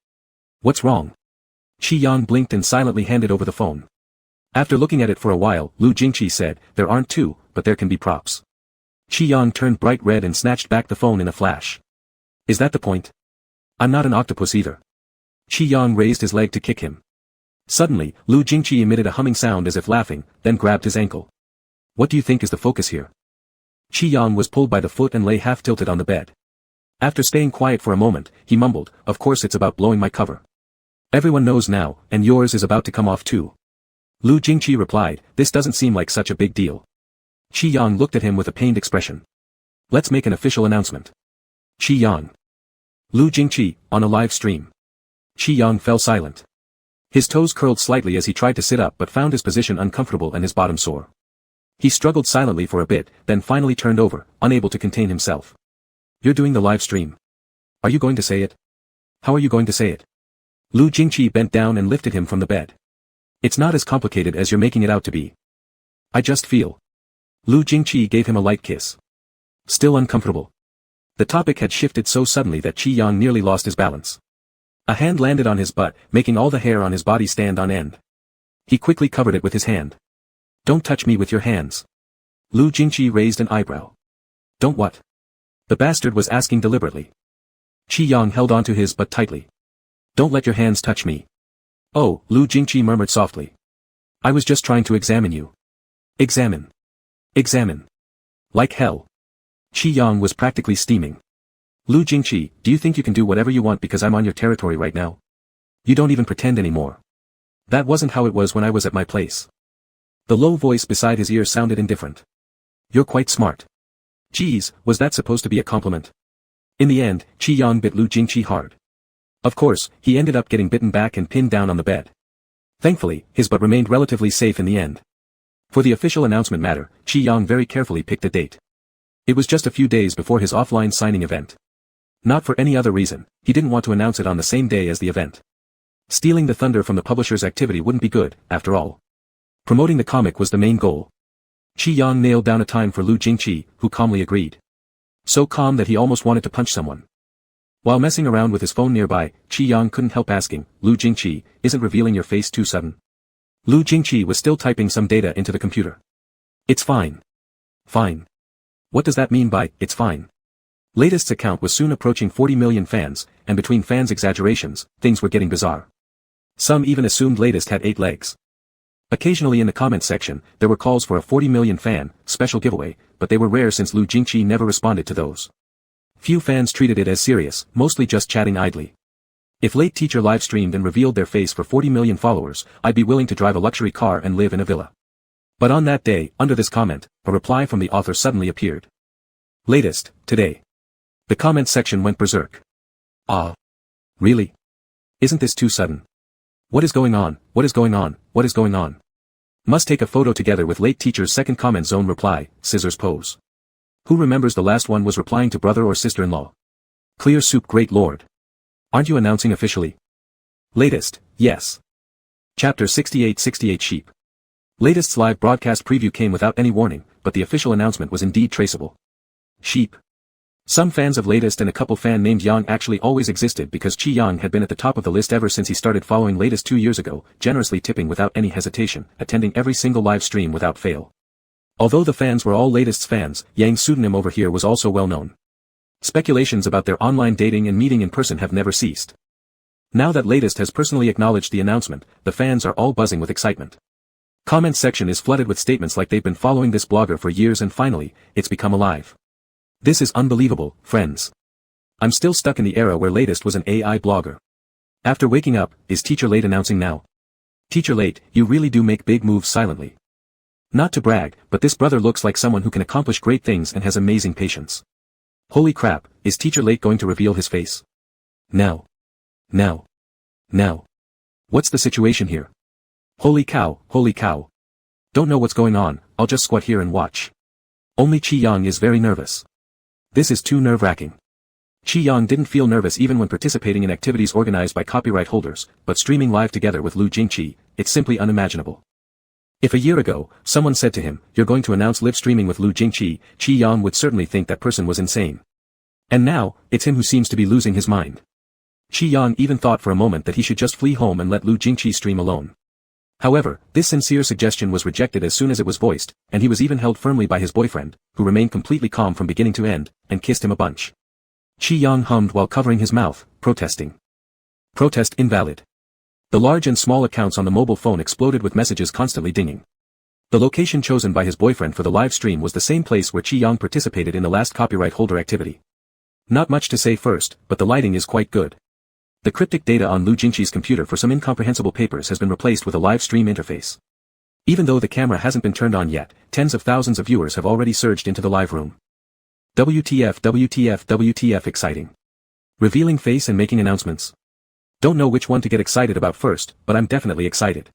What's wrong? Qi Yang blinked and silently handed over the phone. After looking at it for a while, Lu Jingqi said, there aren't 2, but there can be props. Qi Yang turned bright red and snatched back the phone in a flash. Is that the point? I'm not an octopus either. Qi Yang raised his leg to kick him. Suddenly, Lu Jingqi emitted a humming sound as if laughing, then grabbed his ankle. What do you think is the focus here? Qi Yang was pulled by the foot and lay half-tilted on the bed. After staying quiet for a moment, he mumbled, of course it's about blowing my cover. Everyone knows now, and yours is about to come off too. Lu Jingqi replied, this doesn't seem like such a big deal. Qi Yang looked at him with a pained expression. Let's make an official announcement. Qi Yang. Lu Jingqi, on a live stream. Qi Yang fell silent. His toes curled slightly as he tried to sit up but found his position uncomfortable and his bottom sore. He struggled silently for a bit, then finally turned over, unable to contain himself. You're doing the live stream. Are you going to say it? How are you going to say it? Lu Jingqi bent down and lifted him from the bed. It's not as complicated as you're making it out to be. I just feel. Lu Jingqi gave him a light kiss. Still uncomfortable. The topic had shifted so suddenly that Qi Yang nearly lost his balance. A hand landed on his butt, making all the hair on his body stand on end. He quickly covered it with his hand. Don't touch me with your hands. Lu Jingqi raised an eyebrow. Don't what? The bastard was asking deliberately. Qi Yang held onto his butt tightly. Don't let your hands touch me. Oh, Lu Jingqi murmured softly. I was just trying to examine you. Examine. Examine. Like hell. Qi Yang was practically steaming. Lu Jingqi, do you think you can do whatever you want because I'm on your territory right now? You don't even pretend anymore. That wasn't how it was when I was at my place. The low voice beside his ear sounded indifferent. You're quite smart. Geez, was that supposed to be a compliment? In the end, Qi Yang bit Lu Jingqi hard. Of course, he ended up getting bitten back and pinned down on the bed. Thankfully, his butt remained relatively safe in the end. For the official announcement matter, Qi Yang very carefully picked a date. It was just a few days before his offline signing event. Not for any other reason, he didn't want to announce it on the same day as the event. Stealing the thunder from the publisher's activity wouldn't be good, after all. Promoting the comic was the main goal. Qi Yang nailed down a time for Lu Jingqi, who calmly agreed. So calm that he almost wanted to punch someone. While messing around with his phone nearby, Qi Yang couldn't help asking, Lu Jingqi, isn't revealing your face too sudden? Lu Jingqi was still typing some data into the computer. It's fine. Fine. What does that mean by, it's fine? Latest's account was soon approaching 40 million fans, and between fans' exaggerations, things were getting bizarre. Some even assumed Latest had 8 legs. Occasionally in the comments section, there were calls for a 40 million fan, special giveaway, but they were rare since Lu Jingqi never responded to those. Few fans treated it as serious, mostly just chatting idly. If Late Teacher live streamed and revealed their face for 40 million followers, I'd be willing to drive a luxury car and live in a villa. But on that day, under this comment, a reply from the author suddenly appeared. Latest, today. The comments section went berserk. Ah. Really? Isn't this too sudden? What is going on, what is going on, what is going on? Must take a photo together with Late Teacher's second comment zone reply, scissors pose. Who remembers the last one was replying to brother or sister-in-law? Clear soup great lord. Aren't you announcing officially? Latest, yes. Chapter 68 Sheep. Latest's live broadcast preview came without any warning, but the official announcement was indeed traceable. Sheep. Some fans of Latest and a couple fan named Yang actually always existed because Qi Yang had been at the top of the list ever since he started following Latest 2 years ago, generously tipping without any hesitation, attending every single live stream without fail. Although the fans were all Latest's fans, Yang's pseudonym over here was also well known. Speculations about their online dating and meeting in person have never ceased. Now that Latest has personally acknowledged the announcement, the fans are all buzzing with excitement. Comment section is flooded with statements like they've been following this blogger for years and finally, it's become alive. This is unbelievable, friends. I'm still stuck in the era where Latest was an AI blogger. After waking up, is Teacher Late announcing now? Teacher Late, you really do make big moves silently. Not to brag, but this brother looks like someone who can accomplish great things and has amazing patience. Holy crap, is Teacher Late going to reveal his face? Now. Now. Now. What's the situation here? Holy cow, holy cow. Don't know what's going on, I'll just squat here and watch. Only Qi is very nervous. This is too nerve-wracking. Qi didn't feel nervous even when participating in activities organized by copyright holders, but streaming live together with Lu Jingqi, it's simply unimaginable. If a year ago, someone said to him, "You're going to announce live streaming with Lu Jingqi," Qi would certainly think that person was insane. And now, it's him who seems to be losing his mind. Qi even thought for a moment that he should just flee home and let Lu Jingqi stream alone. However, this sincere suggestion was rejected as soon as it was voiced, and he was even held firmly by his boyfriend, who remained completely calm from beginning to end, and kissed him a bunch. Qi hummed while covering his mouth, protesting. Protest invalid. The large and small accounts on the mobile phone exploded with messages constantly dinging. The location chosen by his boyfriend for the live stream was the same place where Qi participated in the last copyright holder activity. Not much to say first, but the lighting is quite good. The cryptic data on Lu Jingqi's computer for some incomprehensible papers has been replaced with a live stream interface. Even though the camera hasn't been turned on yet, tens of thousands of viewers have already surged into the live room. WTF WTF WTF exciting. Revealing face and making announcements. Don't know which one to get excited about first, but I'm definitely excited.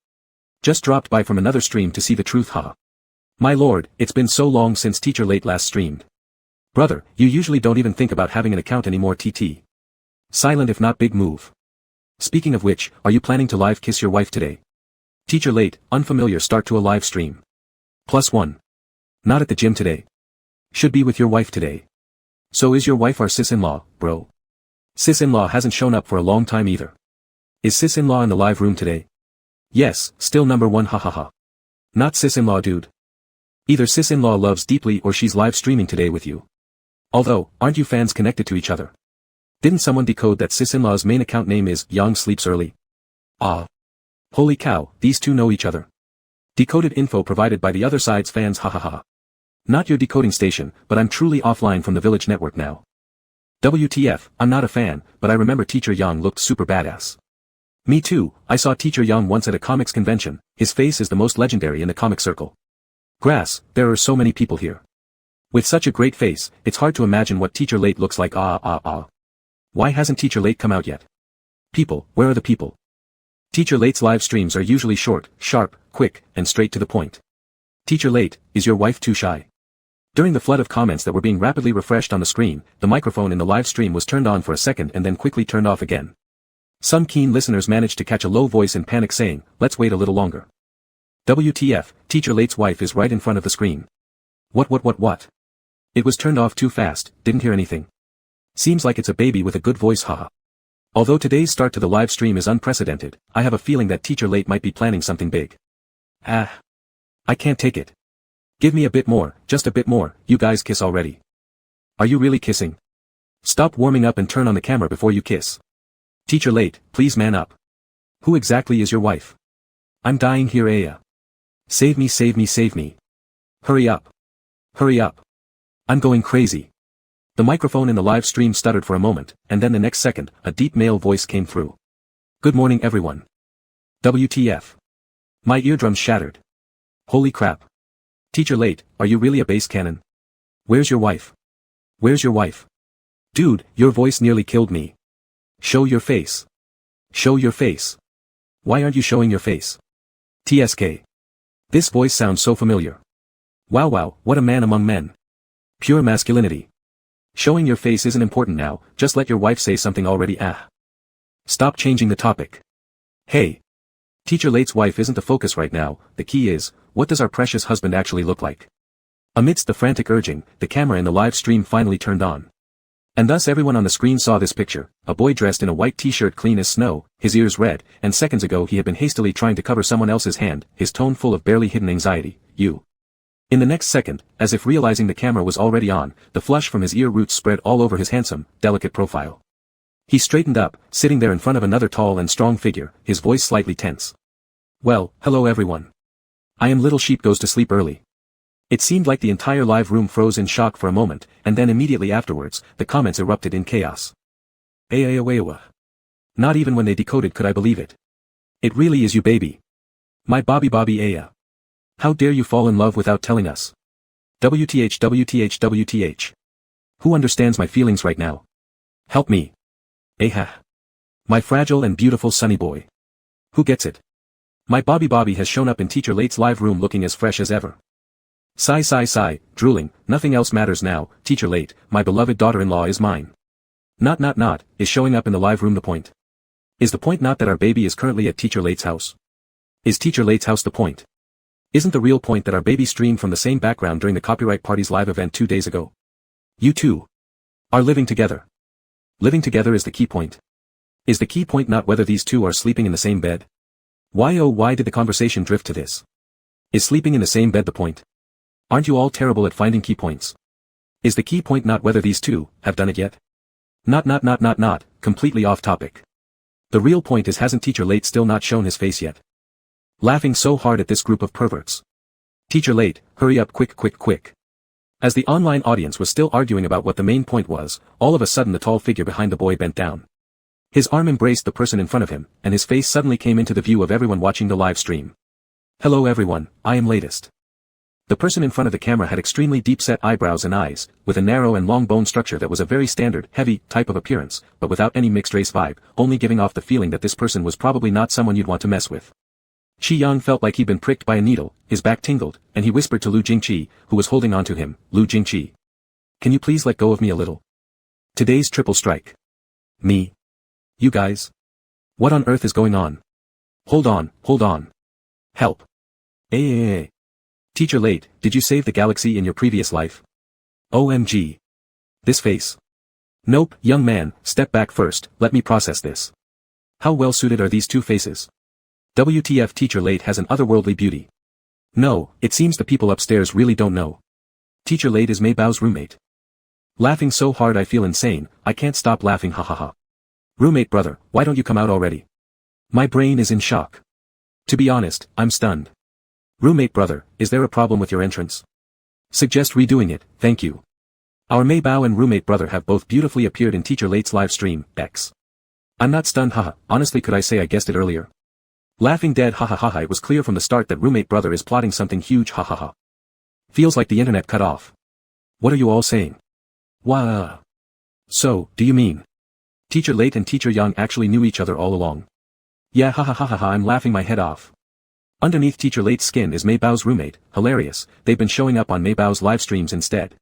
Just dropped by from another stream to see the truth, haha. My lord, it's been so long since Teacher Late last streamed. Brother, you usually don't even think about having an account anymore, TT. Silent if not big move. Speaking of which, are you planning to live kiss your wife today? Teacher Late, unfamiliar start to a live stream. +1. Not at the gym today. Should be with your wife today. So is your wife our sis-in-law, bro? Sis-in-law hasn't shown up for a long time either. Is sis-in-law in the live room today? Yes, still number 1, hahaha. Not sis-in-law, dude. Either sis-in-law loves deeply or she's live streaming today with you. Although, aren't you fans connected to each other? Didn't someone decode that sis-in-law's main account name is Yang Sleeps Early? Ah. Holy cow, these two know each other. Decoded info provided by the other side's fans, hahaha. Not your decoding station, but I'm truly offline from the village network now. WTF, I'm not a fan, but I remember Teacher Yang looked super badass. Me too, I saw Teacher Yang once at a comics convention, his face is the most legendary in the comic circle. Grass, there are so many people here. With such a great face, it's hard to imagine what Teacher Late looks like. Why hasn't Teacher Late come out yet? People, where are the people? Teacher Late's live streams are usually short, sharp, quick, and straight to the point. Teacher Late, is your wife too shy? During the flood of comments that were being rapidly refreshed on the screen, the microphone in the live stream was turned on for a second and then quickly turned off again. Some keen listeners managed to catch a low voice in panic saying, "Let's wait a little longer." WTF, Teacher Late's wife is right in front of the screen. What? It was turned off too fast, didn't hear anything. Seems like it's a baby with a good voice, haha. Although today's start to the live stream is unprecedented, I have a feeling that Teacher Late might be planning something big. I can't take it. Give me a bit more, just a bit more, you guys kiss already. Are you really kissing? Stop warming up and turn on the camera before you kiss. Teacher Late, please man up. Who exactly is your wife? I'm dying here, Aya. Save me, save me, save me. Hurry up. Hurry up. I'm going crazy. The microphone in the live stream stuttered for a moment, and then the next second, a deep male voice came through. Good morning everyone. WTF. My eardrums shattered. Holy crap. Teacher Late, are you really a bass cannon? Where's your wife? Where's your wife? Dude, your voice nearly killed me. Show your face. Show your face. Why aren't you showing your face? TSK. This voice sounds so familiar. Wow, what a man among men. Pure masculinity. Showing your face isn't important now, just let your wife say something already. Stop changing the topic. Hey. Teacher Late's wife isn't the focus right now, the key is, what does our precious husband actually look like? Amidst the frantic urging, the camera in the live stream finally turned on. And thus everyone on the screen saw this picture, a boy dressed in a white t-shirt clean as snow, his ears red, and seconds ago he had been hastily trying to cover someone else's hand, his tone full of barely hidden anxiety, you. In the next second, as if realizing the camera was already on, the flush from his ear roots spread all over his handsome, delicate profile. He straightened up, sitting there in front of another tall and strong figure, his voice slightly tense. Well, hello everyone. I am Little Sheep Goes to Sleep Early. It seemed like the entire live room froze in shock for a moment, and then immediately afterwards, the comments erupted in chaos. Ayayawayawa. Not even when they decoded could I believe it. It really is you, baby. My Bobby Aya. How dare you fall in love without telling us? WTH WTH WTH. Who understands my feelings right now? Help me. Aha. My fragile and beautiful sunny boy. Who gets it? My Bobby has shown up in Teacher Late's live room looking as fresh as ever. Sigh, drooling, nothing else matters now, Teacher Late, my beloved daughter-in-law is mine. Not, is showing up in the live room the point? Is the point not that our baby is currently at Teacher Late's house? Is Teacher Late's house the point? Isn't the real point that our baby streamed from the same background during the Copyright Party's live event 2 days ago? You two are living together. Living together is the key point. Is the key point not whether these two are sleeping in the same bed? Why oh why did the conversation drift to this? Is sleeping in the same bed the point? Aren't you all terrible at finding key points? Is the key point not whether these two have done it yet? Not, completely off topic. The real point is hasn't Teacher Late still not shown his face yet? Laughing so hard at this group of perverts. Teacher Late, hurry up quick. As the online audience was still arguing about what the main point was, all of a sudden the tall figure behind the boy bent down. His arm embraced the person in front of him, and his face suddenly came into the view of everyone watching the live stream. Hello everyone, I am Latest. The person in front of the camera had extremely deep-set eyebrows and eyes, with a narrow and long bone structure that was a very standard, heavy, type of appearance, but without any mixed-race vibe, only giving off the feeling that this person was probably not someone you'd want to mess with. Qi Yang felt like he'd been pricked by a needle, his back tingled, and he whispered to Lu Jingqi, who was holding on to him, Lu Jingqi. Can you please let go of me a little? Today's triple strike. Me? You guys? What on earth is going on? Hold on. Help. Ay. Teacher Late, did you save the galaxy in your previous life? OMG. This face. Nope, young man, step back first, let me process this. How well suited are these two faces? WTF Teacher Late has an otherworldly beauty. No, it seems the people upstairs really don't know. Teacher Late is Mei Bao's roommate. Laughing so hard I feel insane, I can't stop laughing ha. Roommate brother, why don't you come out already? My brain is in shock. To be honest, I'm stunned. Roommate brother, is there a problem with your entrance? Suggest redoing it, thank you. Our Mei Bao and roommate brother have both beautifully appeared in Teacher Late's live stream, X. I'm not stunned haha, honestly could I say I guessed it earlier? Laughing dead ha, it was clear from the start that roommate brother is plotting something huge ha. Feels like the internet cut off. What are you all saying? Wah. So, do you mean? Teacher Late and Teacher Yang actually knew each other all along. Yeah ha, I'm laughing my head off. Underneath Teacher Late's skin is Mei Bao's roommate, hilarious, they've been showing up on Mei Bao's live streams instead.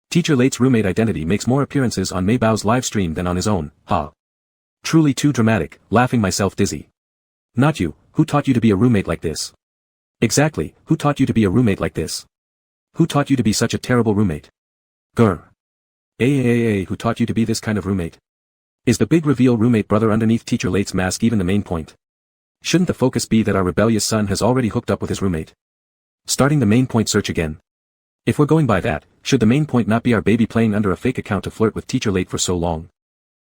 Teacher Late's roommate identity makes more appearances on Mei Bao's live stream than on his own, ha. Truly too dramatic, laughing myself dizzy. Not you, who taught you to be a roommate like this? Exactly, who taught you to be a roommate like this? Who taught you to be such a terrible roommate? Grr. Who taught you to be this kind of roommate? Is the big reveal roommate brother underneath Teacher Late's mask even the main point? Shouldn't the focus be that our rebellious son has already hooked up with his roommate? Starting the main point search again. If we're going by that, should the main point not be our baby playing under a fake account to flirt with Teacher Late for so long?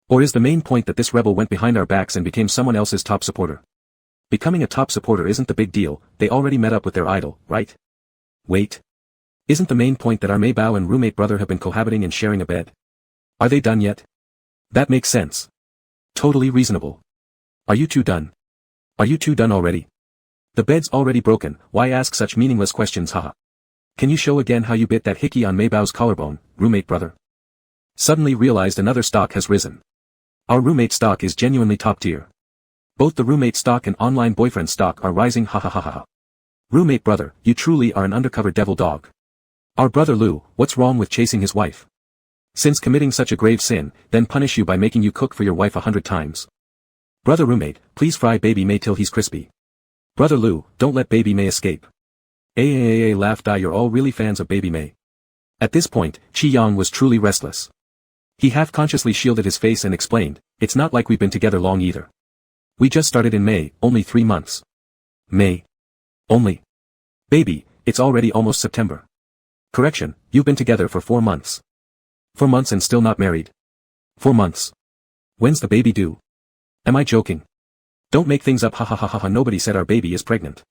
Or is the main point that this rebel went behind our backs and became someone else's top supporter? Becoming a top supporter isn't the big deal, they already met up with their idol, right? Wait. Isn't the main point that our Mei Bao and roommate brother have been cohabiting and sharing a bed? Are they done yet? That makes sense. Totally reasonable. Are you two done? Are you two done already? The bed's already broken, why ask such meaningless questions haha. Can you show again how you bit that hickey on Mei Bao's collarbone, roommate brother? Suddenly realized another stock has risen. Our roommate stock is genuinely top tier. Both the roommate stock and online boyfriend stock are rising ha. Roommate brother, you truly are an undercover devil dog. Our brother Lu, what's wrong with chasing his wife? Since committing such a grave sin, then punish you by making you cook for your wife 100 times. Brother roommate, please fry baby Mei till he's crispy. Brother Lu, don't let baby Mei escape. Laugh die you're all really fans of baby Mei. At this point, Qi Yang was truly restless. He half-consciously shielded his face and explained, it's not like we've been together long either. We just started in May, only 3 months. May. Only. Baby, it's already almost September. Correction, you've been together for 4 months. 4 months and still not married. 4 months. When's the baby due? Am I joking? Don't make things up ha, nobody said our baby is pregnant.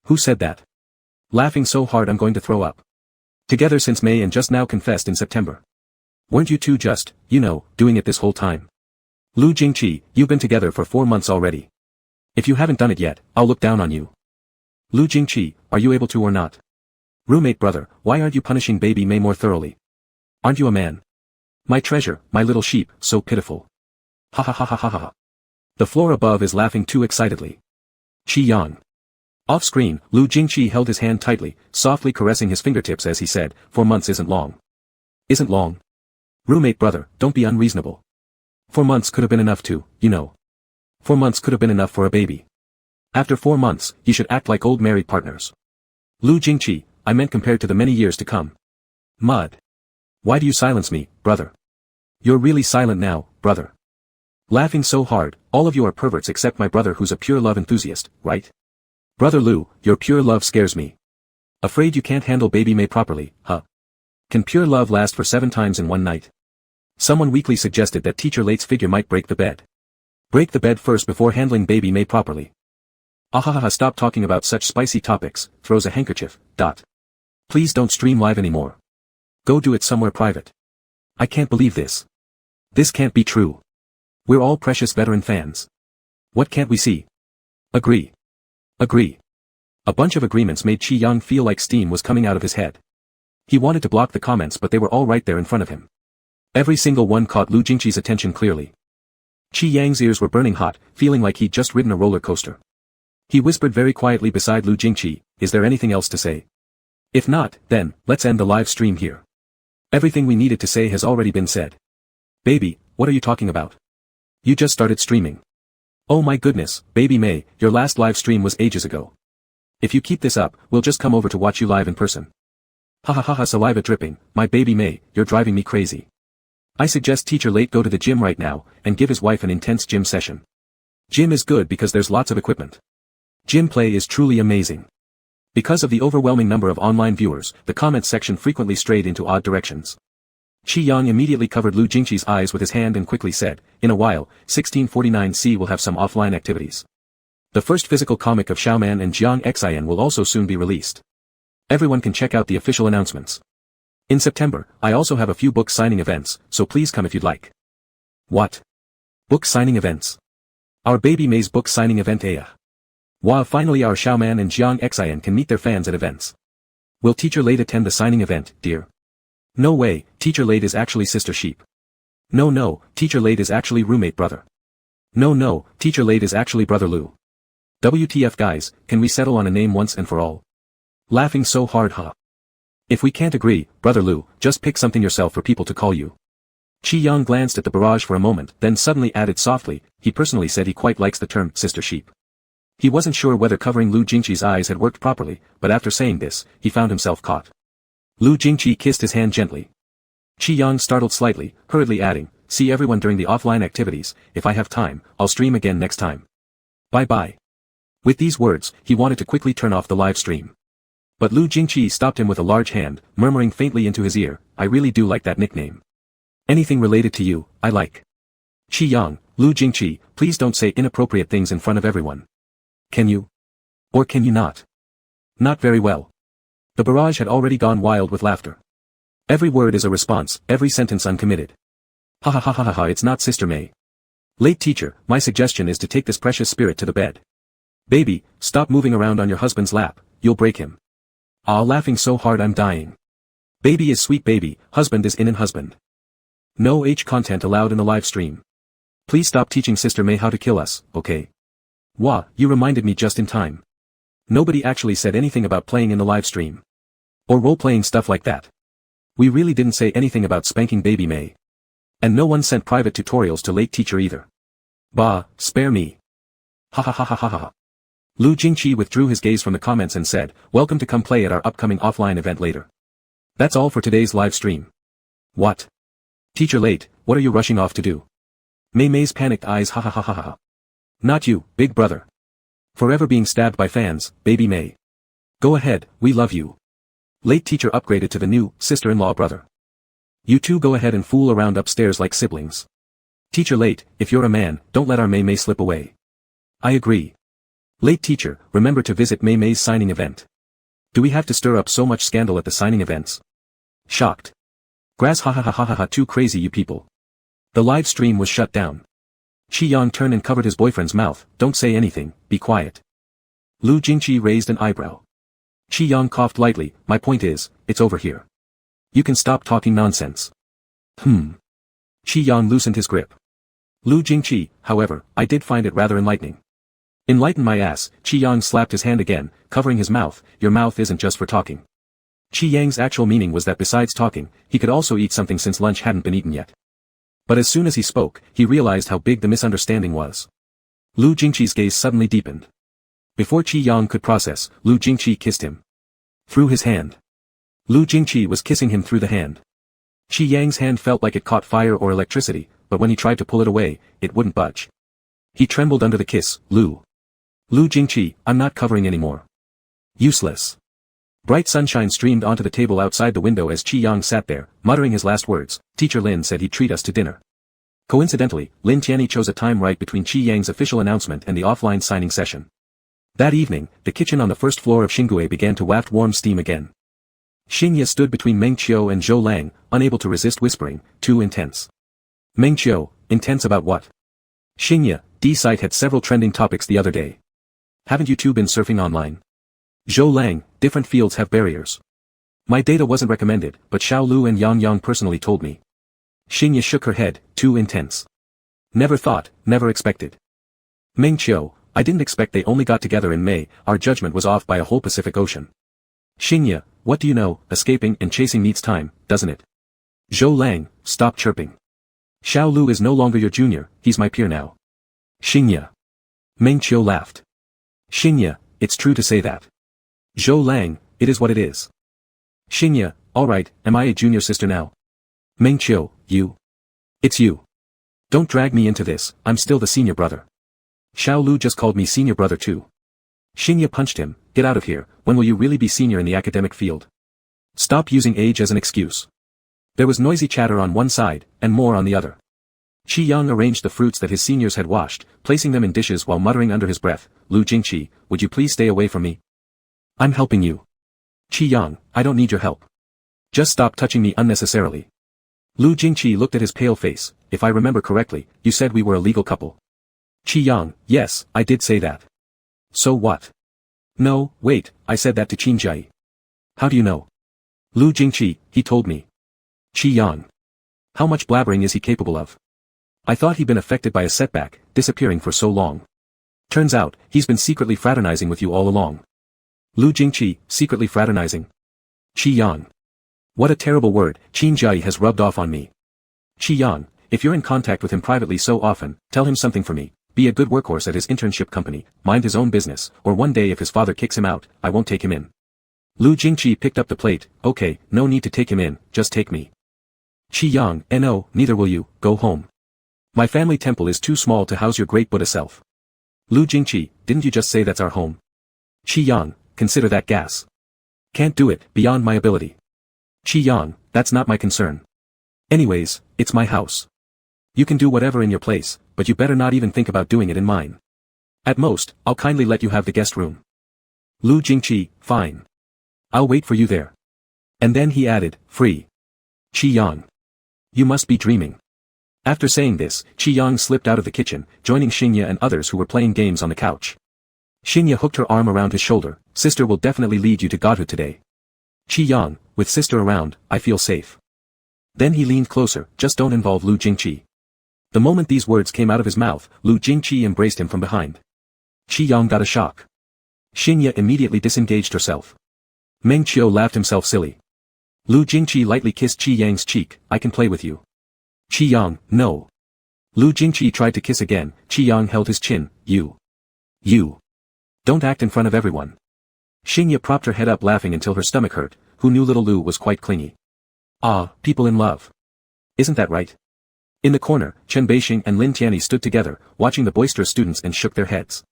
Who said that? Laughing so hard I'm going to throw up. Together since May and just now confessed in September. Weren't you two just, doing it this whole time? Lu Jingqi, you've been together for 4 months already. If you haven't done it yet, I'll look down on you. Lu Jingqi, are you able to or not? Roommate brother, why aren't you punishing baby May more thoroughly? Aren't you a man? My treasure, my little sheep, so pitiful. Ha ha ha ha ha ha. The floor above is laughing too excitedly. Qi Yang. Off screen, Lu Jingqi held his hand tightly, softly caressing his fingertips as he said, 4 months isn't long. Isn't long? Roommate brother, don't be unreasonable. 4 months could have been enough to, you know. 4 months could have been enough for a baby. After 4 months, you should act like old married partners. Lu Jingqi, I meant compared to the many years to come. Mud. Why do you silence me, brother? You're really silent now, brother. Laughing so hard, all of you are perverts except my brother who's a pure love enthusiast, right? Brother Lu, your pure love scares me. Afraid you can't handle baby May properly, huh? Can pure love last for 7 times in one night? Someone weakly suggested that teacher Late's figure might break the bed. Break the bed first before handling baby May properly. Ahahaha, stop talking about such spicy topics, throws a handkerchief, dot. Please don't stream live anymore. Go do it somewhere private. I can't believe this. This can't be true. We're all precious veteran fans. What can't we see? Agree. Agree. A bunch of agreements made Qi Yang feel like steam was coming out of his head. He wanted to block the comments but they were all right there in front of him. Every single one caught Lu Jingqi's attention clearly. Qi Yang's ears were burning hot, feeling like he'd just ridden a roller coaster. He whispered very quietly beside Lu Jingqi, is there anything else to say? If not, then, let's end the live stream here. Everything we needed to say has already been said. Baby, what are you talking about? You just started streaming. Oh my goodness, baby May, your last live stream was ages ago. If you keep this up, we'll just come over to watch you live in person. Ha ha ha ha, saliva dripping, my baby May, you're driving me crazy. I suggest teacher Late go to the gym right now, and give his wife an intense gym session. Gym is good because there's lots of equipment. Gym play is truly amazing. Because of the overwhelming number of online viewers, the comments section frequently strayed into odd directions. Qi Yang immediately covered Lu Jingqi's eyes with his hand and quickly said, in a while, 1649C will have some offline activities. The first physical comic of Xiaoman and Jiangcheng will also soon be released. Everyone can check out the official announcements. In September, I also have a few book signing events, so please come if you'd like. What? Book signing events? Our baby May's book signing event Wow, finally our Xiaoman and Jiangcheng can meet their fans at events. Will teacher Late attend the signing event, dear? No way, teacher Late is actually sister sheep. No, teacher Late is actually roommate brother. No, teacher Late is actually brother Lu. WTF guys, can we settle on a name once and for all? Laughing so hard huh? If we can't agree, brother Lu, just pick something yourself for people to call you. Qi Yang glanced at the barrage for a moment, then suddenly added softly, he personally said he quite likes the term sister sheep. He wasn't sure whether covering Lu Jingqi's eyes had worked properly, but after saying this, he found himself caught. Lu Jingqi kissed his hand gently. Qi Yang startled slightly, hurriedly adding, see everyone during the offline activities, if I have time, I'll stream again next time. Bye-bye. With these words, he wanted to quickly turn off the live stream. But Lu Jingqi stopped him with a large hand, murmuring faintly into his ear, I really do like that nickname. Anything related to you, I like. Qi Yang, Lu Jingqi, please don't say inappropriate things in front of everyone. Can you? Or can you not? Not very well. The barrage had already gone wild with laughter. Every word is a response, every sentence uncommitted. Ha ha ha ha ha ha, it's not Sister May. Late teacher, my suggestion is to take this precious spirit to the bed. Baby, stop moving around on your husband's lap, you'll break him. Ah, laughing so hard I'm dying. Baby is sweet baby, husband is in husband. No content allowed in the live stream. Please stop teaching Sister May how to kill us, okay? Wah, you reminded me just in time. Nobody actually said anything about playing in the live stream. Or role-playing stuff like that. We really didn't say anything about spanking baby May. And no one sent private tutorials to Late teacher either. Bah, spare me. Ha ha ha ha ha ha. Lu Jingqi withdrew his gaze from the comments and said, welcome to come play at our upcoming offline event later. That's all for today's live stream. What? Teacher Late, what are you rushing off to do? Mei Mei's panicked eyes ha ha ha ha ha. Not you, big brother. Forever being stabbed by fans, baby May. Go ahead, we love you. Late teacher upgraded to the new, sister-in-law brother. You two go ahead and fool around upstairs like siblings. Teacher Late, if you're a man, don't let our Mei Mei slip away. I agree. Late teacher, remember to visit Mei Mei's signing event. Do we have to stir up so much scandal at the signing events? Shocked. Grass ha ha ha ha ha ha, too crazy you people. The live stream was shut down. Qi Yang turned and covered his boyfriend's mouth, don't say anything, be quiet. Lu Jingqi raised an eyebrow. Qi Yang coughed lightly. My point is, it's over here. You can stop talking nonsense. Qi Yang loosened his grip. Lu Jingqi, however, I did find it rather enlightening. Enlighten my ass. Qi Yang slapped his hand again, covering his mouth. Your mouth isn't just for talking. Qi Yang's actual meaning was that besides talking, he could also eat something since lunch hadn't been eaten yet. But as soon as he spoke, he realized how big the misunderstanding was. Lu Jingqi's gaze suddenly deepened. Before Qi Yang could process, Lu Jingqi kissed him. Through his hand. Lu Jingqi was kissing him through the hand. Qi Yang's hand felt like it caught fire or electricity, but when he tried to pull it away, it wouldn't budge. He trembled under the kiss. Lu Jingqi, I'm not covering anymore. Useless. Bright sunshine streamed onto the table outside the window as Qi Yang sat there, muttering his last words. Teacher Lin said he'd treat us to dinner. Coincidentally, Lin Tianyi chose a time right between Qi Yang's official announcement and the offline signing session. That evening, the kitchen on the first floor of Xingue began to waft warm steam again. Xingye stood between Meng Qiu and Zhou Lang, unable to resist whispering, too intense. Meng Qiu, intense about what? Xingye, D-site had several trending topics the other day. Haven't you two been surfing online? Zhou Lang, different fields have barriers. My data wasn't recommended, but Xiao Lu and Yang Yang personally told me. Xingye shook her head, too intense. Never thought, never expected. Meng Qiu, I didn't expect they only got together in May, our judgment was off by a whole Pacific Ocean. Xingye, what do you know, escaping and chasing needs time, doesn't it? Zhou Lang, stop chirping. Xiao Lu is no longer your junior, he's my peer now. Xingye. Meng Qiu laughed. Xingye, it's true to say that. Zhou Lang, it is what it is. Xingye, alright, am I a junior sister now? Meng Qiu, you. It's you. Don't drag me into this, I'm still the senior brother. Xiao Lu just called me senior brother too. Xingye punched him, get out of here, when will you really be senior in the academic field? Stop using age as an excuse. There was noisy chatter on one side, and more on the other. Qi Yang arranged the fruits that his seniors had washed, placing them in dishes while muttering under his breath, Lu Jingqi, would you please stay away from me? I'm helping you. Qi Yang, I don't need your help. Just stop touching me unnecessarily. Lu Jingqi looked at his pale face. If I remember correctly, you said we were a legal couple. Qi Yang, yes, I did say that. So what? No, wait, I said that to Qin Jai. How do you know? Lu Jingqi, he told me. Qi Yang. How much blabbering is he capable of? I thought he'd been affected by a setback, disappearing for so long. Turns out, he's been secretly fraternizing with you all along. Lu Jingqi, secretly fraternizing. Qi Yang. What a terrible word, Qin Jai has rubbed off on me. Qi Yang, if you're in contact with him privately so often, tell him something for me. Be a good workhorse at his internship company, mind his own business, or one day if his father kicks him out, I won't take him in. Lu Jingqi picked up the plate, okay, no need to take him in, just take me. Qi Yang, no, neither will you, go home. My family temple is too small to house your great Buddha self. Lu Jingqi, didn't you just say that's our home? Qi Yang, consider that gas. Can't do it, beyond my ability. Qi Yang, that's not my concern. Anyways, it's my house. You can do whatever in your place, but you better not even think about doing it in mine. At most, I'll kindly let you have the guest room. Lu Jingqi, fine. I'll wait for you there. And then he added, free. Qi Yang. You must be dreaming. After saying this, Qi Yang slipped out of the kitchen, joining Xingye and others who were playing games on the couch. Xingye hooked her arm around his shoulder, sister will definitely lead you to godhood today. Qi Yang, with sister around, I feel safe. Then he leaned closer, just don't involve Lu Jingqi. The moment these words came out of his mouth, Lu Jingqi embraced him from behind. Qi Yang got a shock. Xingye immediately disengaged herself. Meng Qiu laughed himself silly. Lu Jingqi lightly kissed Qi Yang's cheek, I can play with you. Qi Yang, no. Lu Jingqi tried to kiss again, Qi Yang held his chin, you. Don't act in front of everyone. Xingye propped her head up laughing until her stomach hurt, who knew little Lu was quite clingy. Ah, people in love. Isn't that right? In the corner, Chen Beixing and Lin Tianyi stood together, watching the boisterous students and shook their heads.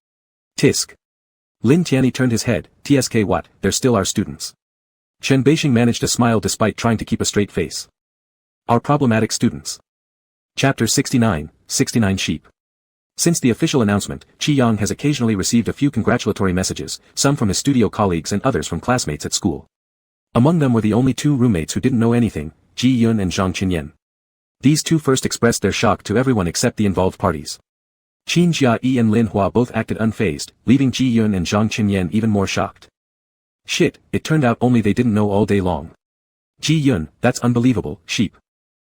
Tisk. Lin Tianyi turned his head, TSK what, they're still our students. Chen Beixing managed a smile despite trying to keep a straight face. Our problematic students. Chapter 69, 69 Sheep. Since the official announcement, Qi Yang has occasionally received a few congratulatory messages, some from his studio colleagues and others from classmates at school. Among them were the only two roommates who didn't know anything, Ji Yun and Zhang Qinyan. These two first expressed their shock to everyone except the involved parties. Qin Jia and Lin Hua both acted unfazed, leaving Ji Yun and Zhang Qinyan even more shocked. Shit, it turned out only they didn't know all day long. Ji Yun, that's unbelievable, sheep.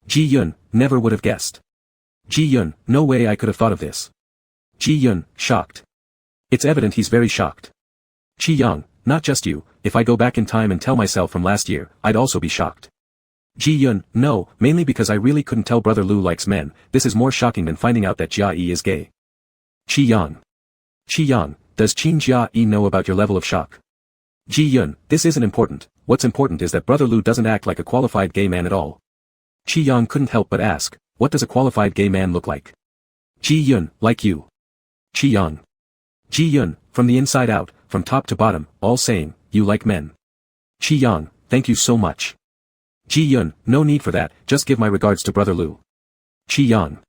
Ji Yun, never would have guessed. Ji Yun, no way I could have thought of this. Ji Yun, shocked. It's evident he's very shocked. Qi Yang, not just you, if I go back in time and tell myself from last year, I'd also be shocked. Ji Yun, no, mainly because I really couldn't tell Brother Lu likes men, this is more shocking than finding out that Jia Yi is gay. Qi Yang. Qi Yang, does Qin Jia Yi know about your level of shock? Ji Yun, this isn't important, what's important is that Brother Lu doesn't act like a qualified gay man at all. Qi Yang couldn't help but ask, what does a qualified gay man look like? Ji Yun, like you. Qi Yang. Ji Yun, from the inside out, from top to bottom, all saying, you like men. Qi Yang, thank you so much. Ji Yun, no need for that, just give my regards to Brother Lu. Qi Yang.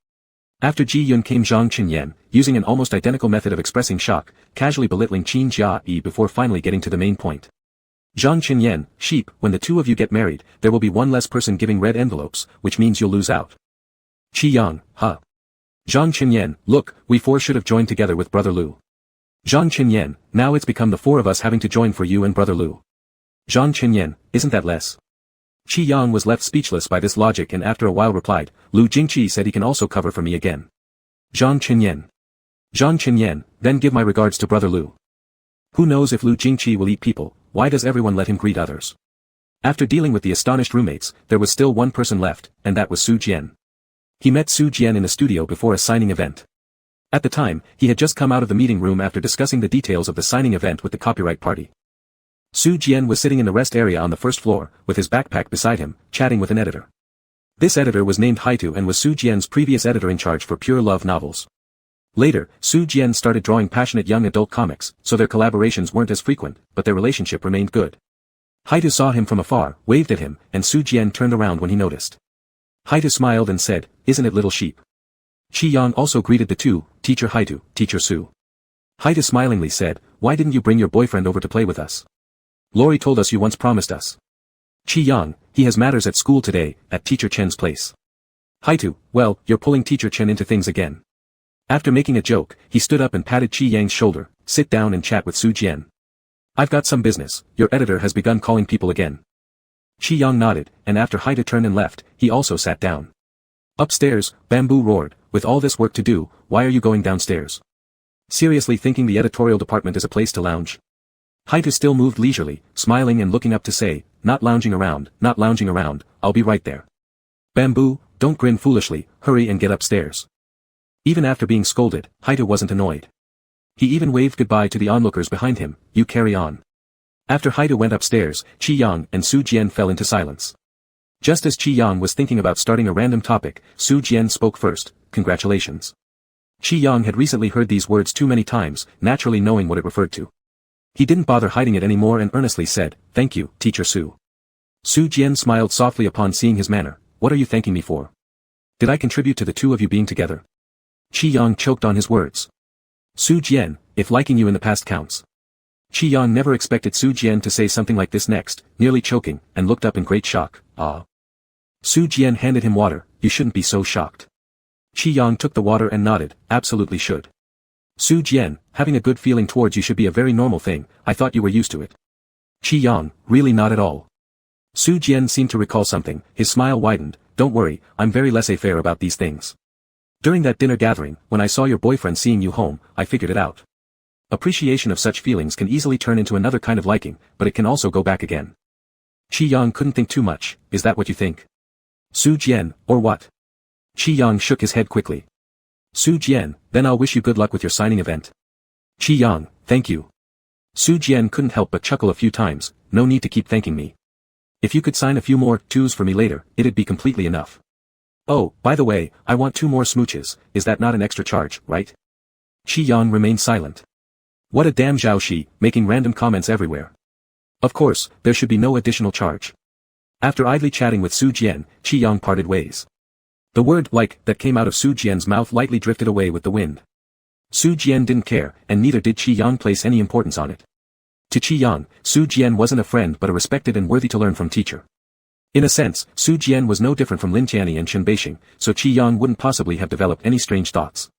After Ji Yun came Zhang Qinyan, using an almost identical method of expressing shock, casually belittling Qin Jia Yi before finally getting to the main point. Zhang Qinyan, sheep, when the two of you get married, there will be one less person giving red envelopes, which means you'll lose out. Qi Yang, huh? Zhang Qinyan, look, we four should have joined together with Brother Lu. Zhang Qinyan, now it's become the four of us having to join for you and Brother Lu. Zhang Qinyan, isn't that less? Qi Yang was left speechless by this logic and after a while replied, Lu Jingqi said he can also cover for me again. Zhang Qinyan. Zhang Qinyan, then give my regards to Brother Lu. Who knows if Lu Jingqi will eat people, why does everyone let him greet others? After dealing with the astonished roommates, there was still one person left, and that was Su Jian. He met Su Jian in the studio before a signing event. At the time, he had just come out of the meeting room after discussing the details of the signing event with the copyright party. Su Jian was sitting in the rest area on the first floor, with his backpack beside him, chatting with an editor. This editor was named Haitu and was Su Jian's previous editor in charge for pure love novels. Later, Su Jian started drawing passionate young adult comics, so their collaborations weren't as frequent, but their relationship remained good. Haitu saw him from afar, waved at him, and Su Jian turned around when he noticed. Haitu smiled and said, isn't it little sheep? Qi Yang also greeted the two, Teacher Haitu, Teacher Su. Haitu smilingly said, why didn't you bring your boyfriend over to play with us? Lori told us you once promised us. Qi Yang, he has matters at school today, at Teacher Chen's place. Haitu, well, you're pulling Teacher Chen into things again. After making a joke, he stood up and patted Qi Yang's shoulder, sit down and chat with Su Jian. I've got some business, your editor has begun calling people again. Qi Yang nodded, and after Haitu turned and left, he also sat down. Upstairs, Bamboo roared, with all this work to do, why are you going downstairs? Seriously thinking the editorial department is a place to lounge? Haitu still moved leisurely, smiling and looking up to say, not lounging around, I'll be right there. Bamboo, don't grin foolishly, hurry and get upstairs. Even after being scolded, Haitu wasn't annoyed. He even waved goodbye to the onlookers behind him, you carry on. After Haitu went upstairs, Qi Yang and Su Jian fell into silence. Just as Qi Yang was thinking about starting a random topic, Su Jian spoke first, congratulations. Qi Yang had recently heard these words too many times, naturally knowing what it referred to. He didn't bother hiding it anymore and earnestly said, thank you, Teacher Su. Su Jian smiled softly upon seeing his manner, what are you thanking me for? Did I contribute to the two of you being together? Qi Yang choked on his words. Su Jian, if liking you in the past counts. Qi Yang never expected Su Jian to say something like this next, nearly choking, and looked up in great shock, ah. Su Jian handed him water, you shouldn't be so shocked. Qi Yang took the water and nodded, absolutely should. Su Jian, having a good feeling towards you should be a very normal thing, I thought you were used to it. Qi Yang, really not at all. Su Jian seemed to recall something, his smile widened, don't worry, I'm very laissez-faire about these things. During that dinner gathering, when I saw your boyfriend seeing you home, I figured it out. Appreciation of such feelings can easily turn into another kind of liking, but it can also go back again. Qi Yang couldn't think too much, is that what you think? Su Jian, or what? Qi Yang shook his head quickly. Su Jian, then I'll wish you good luck with your signing event. Qi Yang, thank you. Su Jian couldn't help but chuckle a few times, no need to keep thanking me. If you could sign a few more twos for me later, it'd be completely enough. Oh, by the way, I want 2 more smooches, is that not an extra charge, right? Qi Yang remained silent. What a damn Zhao Shi, making random comments everywhere. Of course, there should be no additional charge. After idly chatting with Su Jian, Qi Yang parted ways. The word like that came out of Su Jian's mouth lightly drifted away with the wind. Su Jian didn't care, and neither did Qi Yang place any importance on it. To Qi Yang, Su Jian wasn't a friend but a respected and worthy to learn from teacher. In a sense, Su Jian was no different from Lin Tianyi and Chen Beixing, so Qi Yang wouldn't possibly have developed any strange thoughts.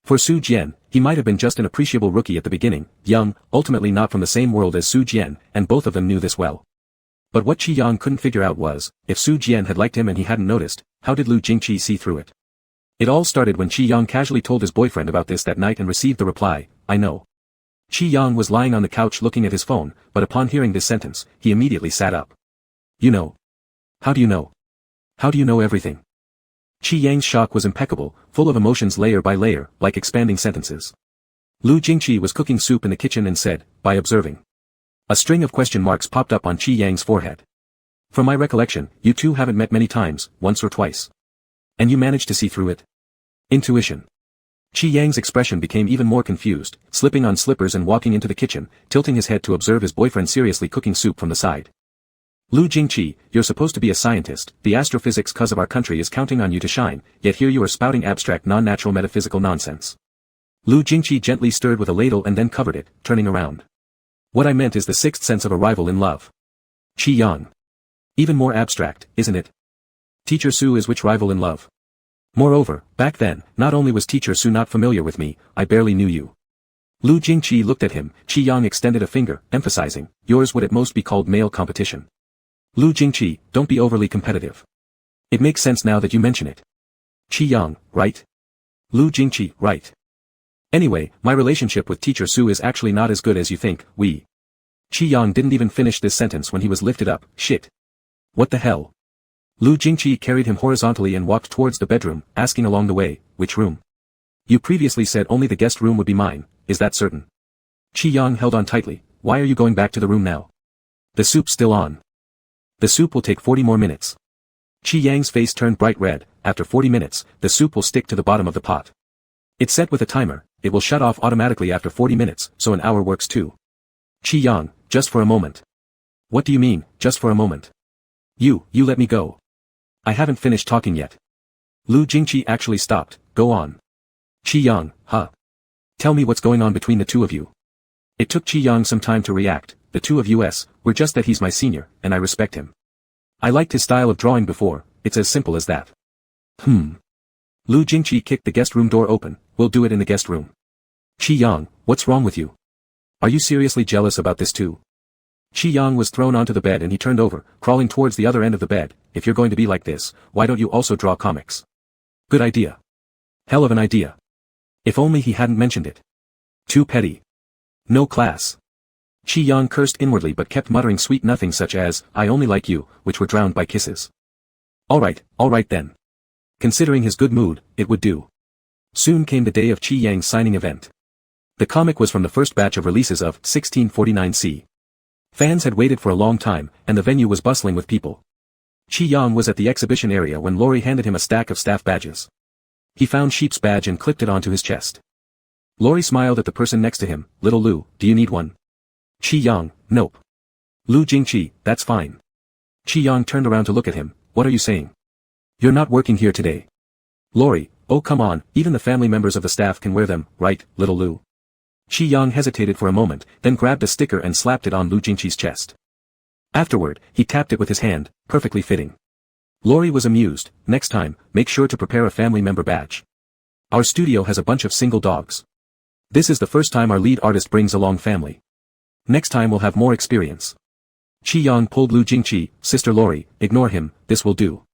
For Su Jian, he might have been just an appreciable rookie at the beginning, young, ultimately not from the same world as Su Jian, and both of them knew this well. But what Qi Yang couldn't figure out was, if Su Jian had liked him and he hadn't noticed, how did Lu Jingqi see through it? It all started when Qi Yang casually told his boyfriend about this that night and received the reply, "I know." Qi Yang was lying on the couch looking at his phone, but upon hearing this sentence, he immediately sat up. "You know? How do you know? How do you know everything?" Qi Yang's shock was impeccable, full of emotions layer by layer, like expanding sentences. Lu Jingqi was cooking soup in the kitchen and said, "By observing." A string of question marks popped up on Qi Yang's forehead. "From my recollection, you two haven't met many times, once or twice. And you managed to see through it?" Intuition. Qi Yang's expression became even more confused, slipping on slippers and walking into the kitchen, tilting his head to observe his boyfriend seriously cooking soup from the side. "Lu Jingqi, you're supposed to be a scientist, the astrophysics cuz of our country is counting on you to shine, yet here you are spouting abstract non-natural metaphysical nonsense." Lu Jingqi gently stirred with a ladle and then covered it, turning around. "What I meant is the sixth sense of a rival in love." Qi Yang. "Even more abstract, isn't it? Teacher Su is which rival in love? Moreover, back then, not only was Teacher Su not familiar with me, I barely knew you." Lu Jingqi looked at him, Qi Yang extended a finger, emphasizing, "Yours would at most be called male competition." "Lu Jingqi, don't be overly competitive. It makes sense now that you mention it." Qi Yang, right? Lu Jingqi, right. "Anyway, my relationship with Teacher Su is actually not as good as you think, we." Qi Yang didn't even finish this sentence when he was lifted up, "Shit. What the hell?" Lu Jingqi carried him horizontally and walked towards the bedroom, asking along the way, "Which room? You previously said only the guest room would be mine, is that certain?" Qi Yang held on tightly, "Why are you going back to the room now? The soup's still on. The soup will take 40 more minutes." Qi Yang's face turned bright red. "After 40 minutes, the soup will stick to the bottom of the pot. It's set with a timer, it will shut off automatically after 40 minutes, so an hour works too." Qi Yang, "Just for a moment." "What do you mean, just for a moment? You let me go. I haven't finished talking yet." Lu Jingqi actually stopped, "Go on." Qi Yang, "Huh? Tell me what's going on between the two of you." It took Qi Yang some time to react. "The two of us, we're just that he's my senior, and I respect him. I liked his style of drawing before, it's as simple as that." Lu Jingqi kicked the guest room door open, "We'll do it in the guest room." Qi Yang, "What's wrong with you? Are you seriously jealous about this too?" Qi Yang was thrown onto the bed and he turned over, crawling towards the other end of the bed. "If you're going to be like this, why don't you also draw comics?" "Good idea. Hell of an idea. If only he hadn't mentioned it. Too petty. No class." Qi Yang cursed inwardly but kept muttering sweet nothings such as, "I only like you," which were drowned by kisses. All right then. Considering his good mood, it would do. Soon came the day of Qi Yang's signing event. The comic was from the first batch of releases of 1649C. Fans had waited for a long time, and the venue was bustling with people. Qi Yang was at the exhibition area when Lori handed him a stack of staff badges. He found Sheep's badge and clipped it onto his chest. Lori smiled at the person next to him, "Little Lu, do you need one?" Qi Yang, "Nope." Lu Jingqi, "That's fine." Qi Yang turned around to look at him, "What are you saying? You're not working here today." Lori, "Oh come on, even the family members of the staff can wear them, right, Little Lu?" Qi Yang hesitated for a moment, then grabbed a sticker and slapped it on Lu Jingqi's chest. Afterward, he tapped it with his hand, perfectly fitting. Lori was amused. "Next time, make sure to prepare a family member badge. Our studio has a bunch of single dogs. This is the first time our lead artist brings along family. Next time we'll have more experience." Qi Yang pulled Lu Jingqi, "Sister Lori, ignore him, this will do."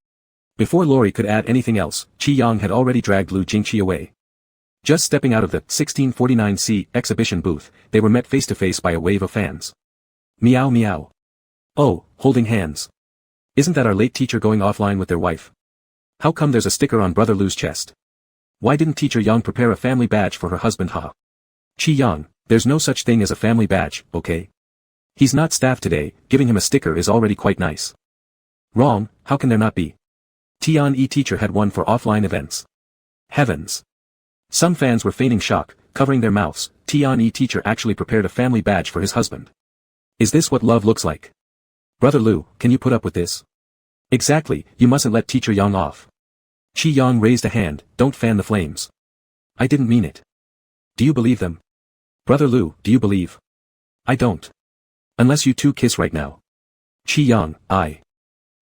Before Lori could add anything else, Qi Yang had already dragged Lu Jingqi away. Just stepping out of the 1649C exhibition booth, they were met face-to-face by a wave of fans. "Meow meow. Oh, holding hands. Isn't that our late teacher going offline with their wife? How come there's a sticker on Brother Lu's chest? Why didn't Teacher Yang prepare a family badge for her husband, haha?" Qi Yang, "There's no such thing as a family badge, okay? He's not staff today, giving him a sticker is already quite nice." "Wrong, how can there not be? Tian-E teacher had one for offline events." Heavens. Some fans were feigning shock, covering their mouths. Tian-E teacher actually prepared a family badge for his husband. Is this what love looks like? Brother Lu, can you put up with this? Exactly, you mustn't let Teacher Yang off. Qi Yang raised a hand, "Don't fan the flames. I didn't mean it." "Do you believe them? Brother Lu, do you believe?" "I don't. Unless you two kiss right now." Qi Yang, "I."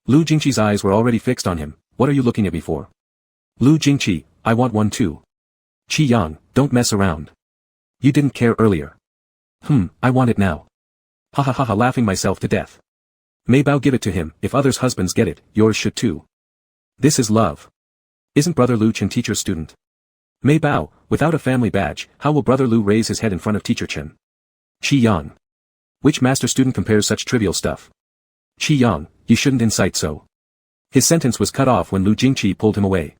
Lu Jingqi's eyes were already fixed on him. "What are you looking at me for?" Lu Jingqi, "I want one too." Qi Yang, don't mess around. You didn't care earlier. I want it now. Ha ha ha ha, laughing myself to death. Mei Bao, give it to him, if others' husbands get it, yours should too. This is love. Isn't Brother Lu Chen teacher's student? Mei Bao, without a family badge, how will Brother Lu raise his head in front of Teacher Chen? Qi Yang. Which master student compares such trivial stuff? Qi Yang, you shouldn't incite so. His sentence was cut off when Lu Jingqi pulled him away.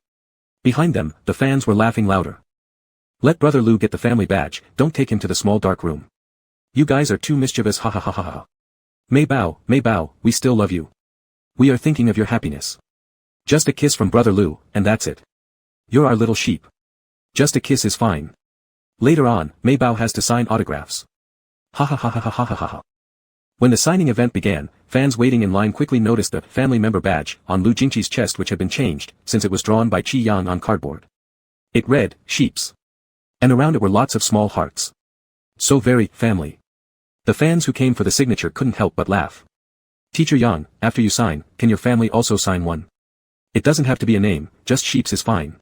Behind them, the fans were laughing louder. Let Brother Lu get the family badge, don't take him to the small dark room. You guys are too mischievous, ha ha ha ha ha. Mei Bao, we still love you. We are thinking of your happiness. Just a kiss from Brother Lu, and that's it. You're our little sheep. Just a kiss is fine. Later on, Mei Bao has to sign autographs. Ha ha ha ha ha ha ha ha. When the signing event began, fans waiting in line quickly noticed the family member badge on Lu Jingqi's chest, which had been changed, since it was drawn by Qi Yang on cardboard. It read, Sheeps. And around it were lots of small hearts. So very, family. The fans who came for the signature couldn't help but laugh. Teacher Yang, after you sign, can your family also sign one? It doesn't have to be a name, just Sheeps is fine.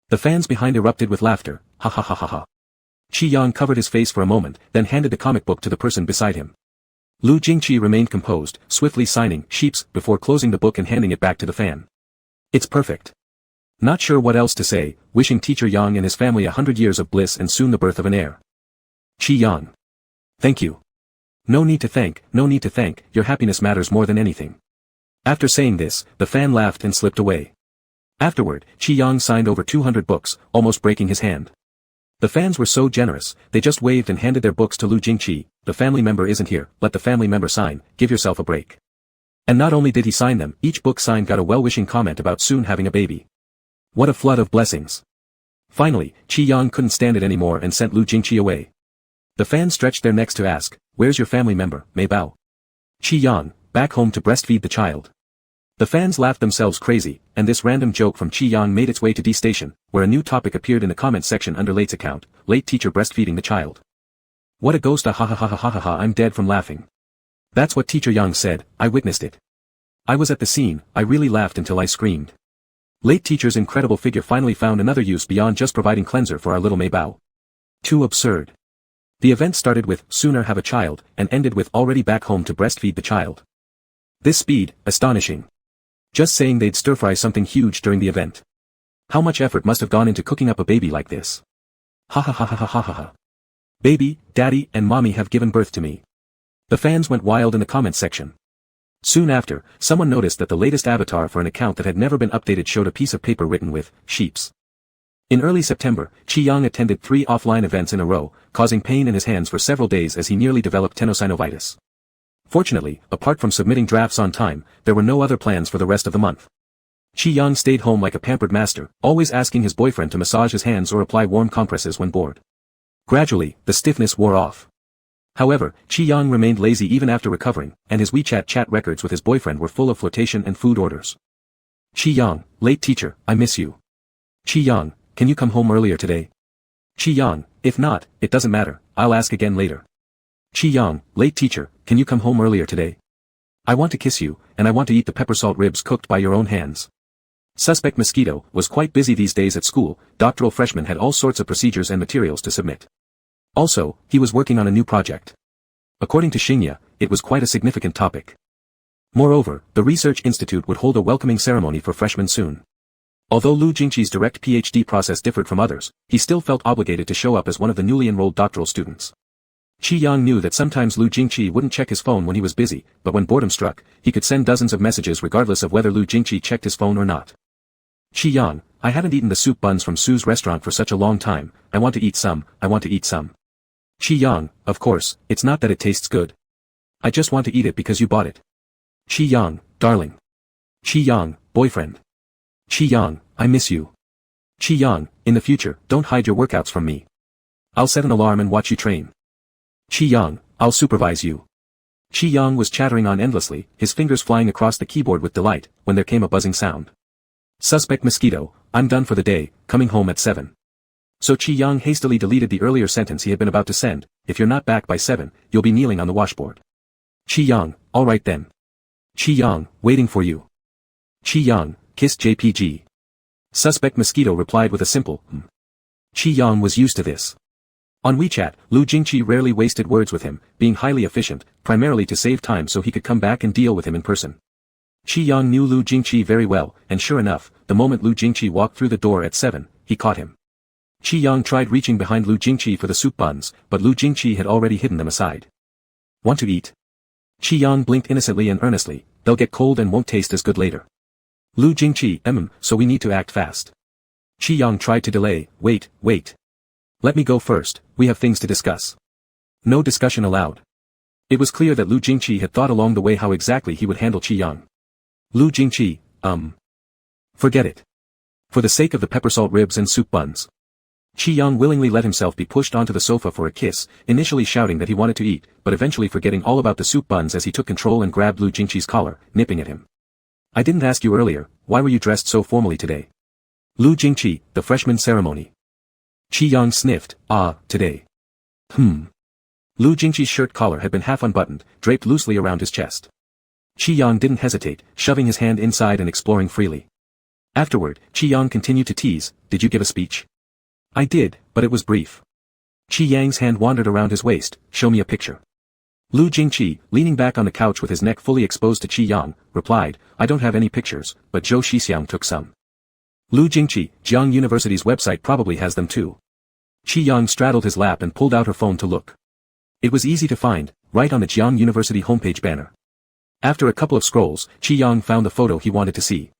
The fans behind erupted with laughter, ha ha ha ha ha. Qi Yang covered his face for a moment, then handed the comic book to the person beside him. Lu Jingqi remained composed, swiftly signing Sheeps before closing the book and handing it back to the fan. It's perfect. Not sure what else to say, wishing Teacher Yang and his family 100 years of bliss and soon the birth of an heir. Qi Yang. Thank you. No need to thank, your happiness matters more than anything. After saying this, the fan laughed and slipped away. Afterward, Qi Yang signed over 200 books, almost breaking his hand. The fans were so generous, they just waved and handed their books to Lu Jingqi. The family member isn't here, let the family member sign, give yourself a break. And not only did he sign them, each book signed got a well-wishing comment about soon having a baby. What a flood of blessings. Finally, Qi Yang couldn't stand it anymore and sent Lu Jingqi away. The fans stretched their necks to ask, where's your family member, Mei Bao? Qi Yang, back home to breastfeed the child. The fans laughed themselves crazy, and this random joke from Qi Yang made its way to D Station, where a new topic appeared in the comments section under Late's account, late teacher breastfeeding the child. What a ghost, ah ha ha ha ha ha ha ha, I'm dead from laughing. That's what Teacher Yang said, I witnessed it. I was at the scene, I really laughed until I screamed. Late teacher's incredible figure finally found another use beyond just providing cleanser for our little Mei Bao. Too absurd. The event started with, sooner have a child, and ended with already back home to breastfeed the child. This speed, astonishing. Just saying they'd stir-fry something huge during the event. How much effort must have gone into cooking up a baby like this? Ha ha ha ha ha ha ha ha. Baby, daddy, and mommy have given birth to me. The fans went wild in the comments section. Soon after, someone noticed that the latest avatar for an account that had never been updated showed a piece of paper written with, Sheeps. In early September, Qi Yang attended 3 offline events in a row, causing pain in his hands for several days as he nearly developed tenosynovitis. Fortunately, apart from submitting drafts on time, there were no other plans for the rest of the month. Qi Yang stayed home like a pampered master, always asking his boyfriend to massage his hands or apply warm compresses when bored. Gradually, the stiffness wore off. However, Qi Yang remained lazy even after recovering, and his WeChat chat records with his boyfriend were full of flirtation and food orders. Qi Yang, late teacher, I miss you. Qi Yang, can you come home earlier today? Qi Yang, if not, it doesn't matter, I'll ask again later. Qi Yang, late teacher, can you come home earlier today? I want to kiss you, and I want to eat the pepper salt ribs cooked by your own hands. Suspect Mosquito was quite busy these days at school. Doctoral freshman had all sorts of procedures and materials to submit. Also, he was working on a new project. According to Xingya, it was quite a significant topic. Moreover, the research institute would hold a welcoming ceremony for freshmen soon. Although Lu Jingqi's direct PhD process differed from others, he still felt obligated to show up as one of the newly enrolled doctoral students. Qi Yang knew that sometimes Lu Jingqi wouldn't check his phone when he was busy, but when boredom struck, he could send dozens of messages regardless of whether Lu Jingqi checked his phone or not. Qi Yang, I haven't eaten the soup buns from Sue's restaurant for such a long time, I want to eat some, I want to eat some. Qi Yang, of course, it's not that it tastes good. I just want to eat it because you bought it. Qi Yang, darling. Qi Yang, boyfriend. Qi Yang, I miss you. Qi Yang, in the future, don't hide your workouts from me. I'll set an alarm and watch you train. Qi Yang, I'll supervise you. Qi Yang was chattering on endlessly, his fingers flying across the keyboard with delight, when there came a buzzing sound. Suspect Mosquito, I'm done for the day, coming home at 7. So Qi Yang hastily deleted the earlier sentence he had been about to send, if you're not back by 7, you'll be kneeling on the washboard. Qi Yang, alright then. Qi Yang, waiting for you. Qi Yang, kiss JPG. Suspect Mosquito replied with a simple, Qi Yang was used to this. On WeChat, Lu Jingqi rarely wasted words with him, being highly efficient, primarily to save time so he could come back and deal with him in person. Qi Yang knew Lu Jingqi very well, and sure enough, the moment Lu Jingqi walked through the door at 7, he caught him. Qi Yang tried reaching behind Lu Jingqi for the soup buns, but Lu Jingqi had already hidden them aside. Want to eat? Qi Yang blinked innocently and earnestly, they'll get cold and won't taste as good later. Lu Jingqi, so we need to act fast. Qi Yang tried to delay, wait. Let me go first, we have things to discuss. No discussion allowed. It was clear that Lu Jingqi had thought along the way how exactly he would handle Qi Yang. Lu Jingqi, forget it. For the sake of the pepper salt ribs and soup buns. Qi Yang willingly let himself be pushed onto the sofa for a kiss, initially shouting that he wanted to eat, but eventually forgetting all about the soup buns as he took control and grabbed Lu Jingqi's collar, nipping at him. I didn't ask you earlier, why were you dressed so formally today? Lu Jingqi, the freshman ceremony. Qi Yang sniffed, today. Lu Jingqi's shirt collar had been half unbuttoned, draped loosely around his chest. Qi Yang didn't hesitate, shoving his hand inside and exploring freely. Afterward, Qi Yang continued to tease, did you give a speech? I did, but it was brief. Qi Yang's hand wandered around his waist, show me a picture. Lu Jingqi, leaning back on the couch with his neck fully exposed to Qi Yang, replied, I don't have any pictures, but Zhou Shixiang took some. Lu Jingqi, Jiangcheng University's website probably has them too. Qi Yang straddled his lap and pulled out her phone to look. It was easy to find, right on the Jiangcheng University homepage banner. After a couple of scrolls, Qi Yang found the photo he wanted to see.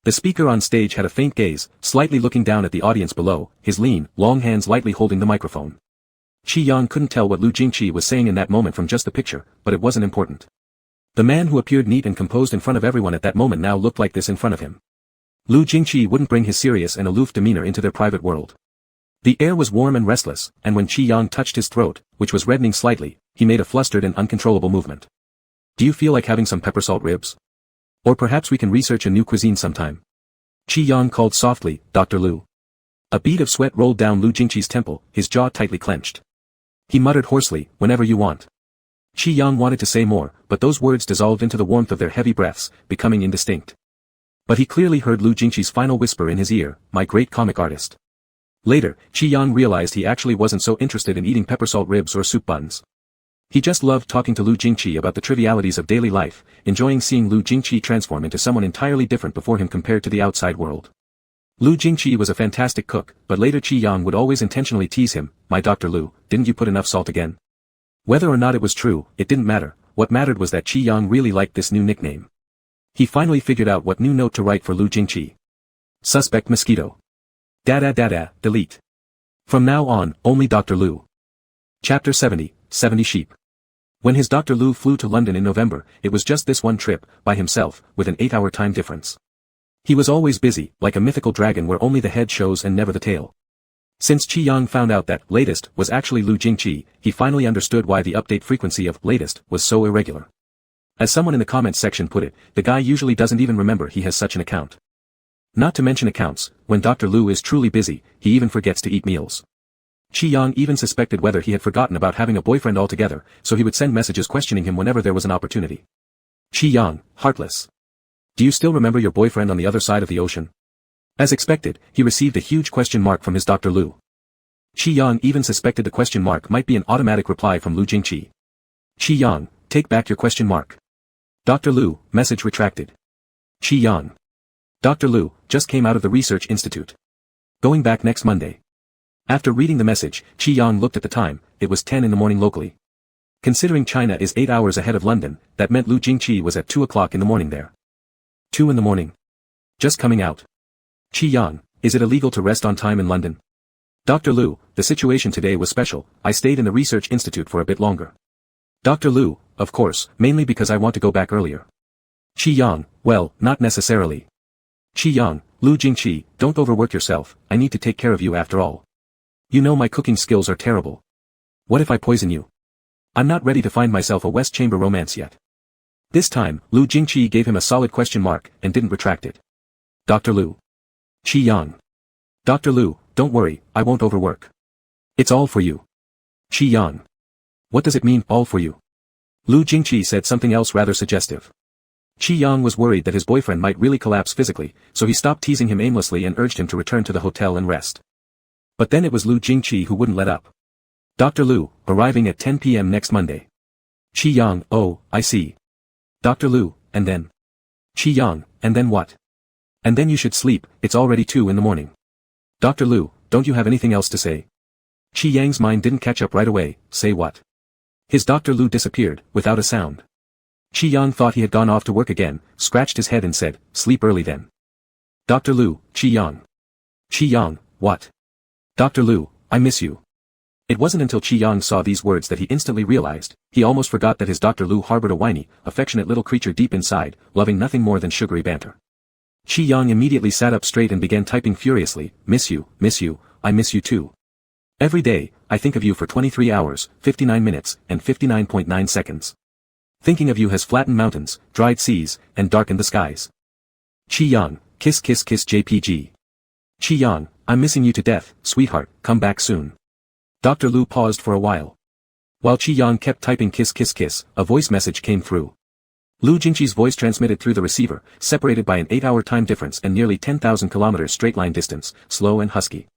The speaker on stage had a faint gaze, slightly looking down at the audience below, his lean, long hands lightly holding the microphone. Qi Yang couldn't tell what Lu Jingqi was saying in that moment from just the picture, but it wasn't important. The man who appeared neat and composed in front of everyone at that moment now looked like this in front of him. Lu Jingqi wouldn't bring his serious and aloof demeanor into their private world. The air was warm and restless, and when Qi Yang touched his throat, which was reddening slightly, he made a flustered and uncontrollable movement. Do you feel like having some pepper salt ribs? Or perhaps we can research a new cuisine sometime. Qi Yang called softly, Dr. Lu. A bead of sweat rolled down Lu Jingqi's temple, his jaw tightly clenched. He muttered hoarsely, whenever you want. Qi Yang wanted to say more, but those words dissolved into the warmth of their heavy breaths, becoming indistinct. But he clearly heard Lu Jingqi's final whisper in his ear, my great comic artist. Later, Qi Yang realized he actually wasn't so interested in eating pepper salt ribs or soup buns. He just loved talking to Lu Jingqi about the trivialities of daily life, enjoying seeing Lu Jingqi transform into someone entirely different before him compared to the outside world. Lu Jingqi was a fantastic cook, but later Qi Yang would always intentionally tease him, my Dr. Lu, didn't you put enough salt again? Whether or not it was true, it didn't matter, what mattered was that Qi Yang really liked this new nickname. He finally figured out what new note to write for Lu Jingqi. Suspect mosquito. Delete. From now on, only Dr. Lu. Chapter 70, 70 Sheep. When his Dr. Lu flew to London in November, it was just this one trip, by himself, with an 8-hour time difference. He was always busy, like a mythical dragon where only the head shows and never the tail. Since Qi Yang found out that latest was actually Lu Jingqi, he finally understood why the update frequency of latest was so irregular. As someone in the comments section put it, the guy usually doesn't even remember he has such an account. Not to mention accounts, when Dr. Lu is truly busy, he even forgets to eat meals. Qi Yang even suspected whether he had forgotten about having a boyfriend altogether, so he would send messages questioning him whenever there was an opportunity. Qi Yang, heartless. Do you still remember your boyfriend on the other side of the ocean? As expected, he received a huge question mark from his Dr. Lu. Qi Yang even suspected the question mark might be an automatic reply from Lu Jingqi. Qi Yang, take back your question mark. Dr. Lu, message retracted. Qi Yang. Dr. Lu, just came out of the Research Institute. Going back next Monday. After reading the message, Qi Yang looked at the time, it was 10 in the morning locally. Considering China is 8 hours ahead of London, that meant Lu Jingqi was at 2 o'clock in the morning there. 2 in the morning. Just coming out. Qi Yang, is it illegal to rest on time in London? Dr. Lu, the situation today was special, I stayed in the Research Institute for a bit longer. Dr. Lu, of course, mainly because I want to go back earlier. Qi Yang, well, not necessarily. Qi Yang, Lu Jingqi, don't overwork yourself, I need to take care of you after all. You know my cooking skills are terrible. What if I poison you? I'm not ready to find myself a West Chamber romance yet. This time, Lu Jingqi gave him a solid question mark, and didn't retract it. Dr. Lu. Qi Yang. Dr. Lu, don't worry, I won't overwork. It's all for you. Qi Yang. What does it mean, all for you? Lu Jingqi said something else rather suggestive. Qi Yang was worried that his boyfriend might really collapse physically, so he stopped teasing him aimlessly and urged him to return to the hotel and rest. But then it was Lu Jingqi who wouldn't let up. Dr. Lu, arriving at 10 p.m. next Monday. Qi Yang, oh, I see. Dr. Lu, and then? Qi Yang, and then what? And then you should sleep, it's already 2 in the morning. Dr. Lu, don't you have anything else to say? Qi Yang's mind didn't catch up right away, say what? His Dr. Lu disappeared, without a sound. Qi Yang thought he had gone off to work again, scratched his head and said, sleep early then. Dr. Lu, Qi Yang. Qi Yang, what? Dr. Lu, I miss you. It wasn't until Qi Yang saw these words that he instantly realized, he almost forgot that his Dr. Lu harbored a whiny, affectionate little creature deep inside, loving nothing more than sugary banter. Qi Yang immediately sat up straight and began typing furiously, miss you, I miss you too. Every day, I think of you for 23 hours, 59 minutes, and 59.9 seconds. Thinking of you has flattened mountains, dried seas, and darkened the skies. Qi Yang, kiss kiss kiss JPG. Qi Yang, I'm missing you to death, sweetheart, come back soon. Dr. Lu paused for a while. While Qi Yang kept typing kiss kiss kiss, a voice message came through. Lu Jingqi's voice transmitted through the receiver, separated by an 8-hour time difference and nearly 10,000 kilometers straight-line distance, slow and husky.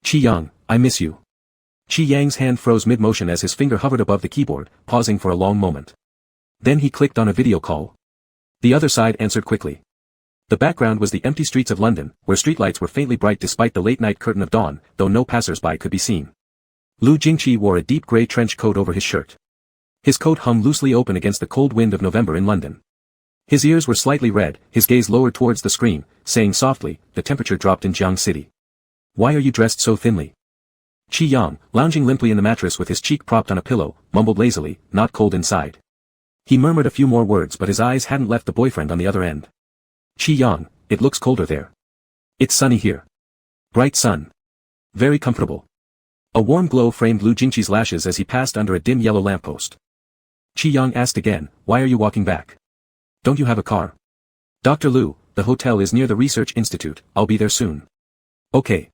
Qi Yang, I miss you. Qi Yang's hand froze mid-motion as his finger hovered above the keyboard, pausing for a long moment. Then he clicked on a video call. The other side answered quickly. The background was the empty streets of London, where streetlights were faintly bright despite the late-night curtain of dawn, though no passers-by could be seen. Lu Jingqi wore a deep grey trench coat over his shirt. His coat hung loosely open against the cold wind of November in London. His ears were slightly red, his gaze lowered towards the screen, saying softly, the temperature dropped in Jiangcheng City. Why are you dressed so thinly? Qi Yang, lounging limply in the mattress with his cheek propped on a pillow, mumbled lazily, not cold inside. He murmured a few more words but his eyes hadn't left the boyfriend on the other end. Qi Yang, it looks colder there. It's sunny here. Bright sun. Very comfortable. A warm glow framed Lu Jingqi's lashes as he passed under a dim yellow lamppost. Qi Yang asked again, why are you walking back? Don't you have a car? Dr. Lu, the hotel is near the research institute, I'll be there soon. Okay.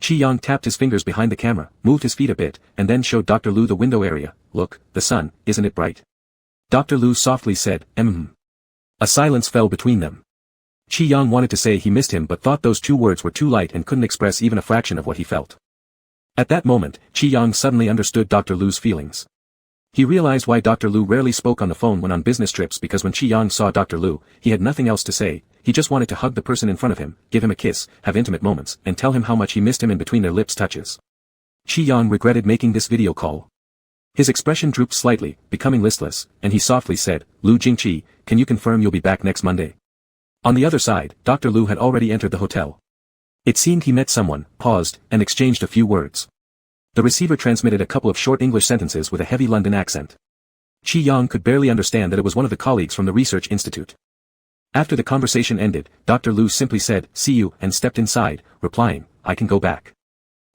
Qi Yang tapped his fingers behind the camera, moved his feet a bit, and then showed Dr. Lu the window area. Look, the sun, isn't it bright? Dr. Lu softly said, A silence fell between them. Qi Yang wanted to say he missed him but thought those 2 words were too light and couldn't express even a fraction of what he felt. At that moment, Qi Yang suddenly understood Dr. Lu's feelings. He realized why Dr. Lu rarely spoke on the phone when on business trips because when Qi Yang saw Dr. Lu, he had nothing else to say, he just wanted to hug the person in front of him, give him a kiss, have intimate moments, and tell him how much he missed him in between their lips' touches. Qi Yang regretted making this video call. His expression drooped slightly, becoming listless, and he softly said, Lu Jingqi, can you confirm you'll be back next Monday? On the other side, Dr. Lu had already entered the hotel. It seemed he met someone, paused, and exchanged a few words. The receiver transmitted a couple of short English sentences with a heavy London accent. Qi Yang could barely understand that it was one of the colleagues from the research institute. After the conversation ended, Dr. Lu simply said, see you, and stepped inside, replying, I can go back.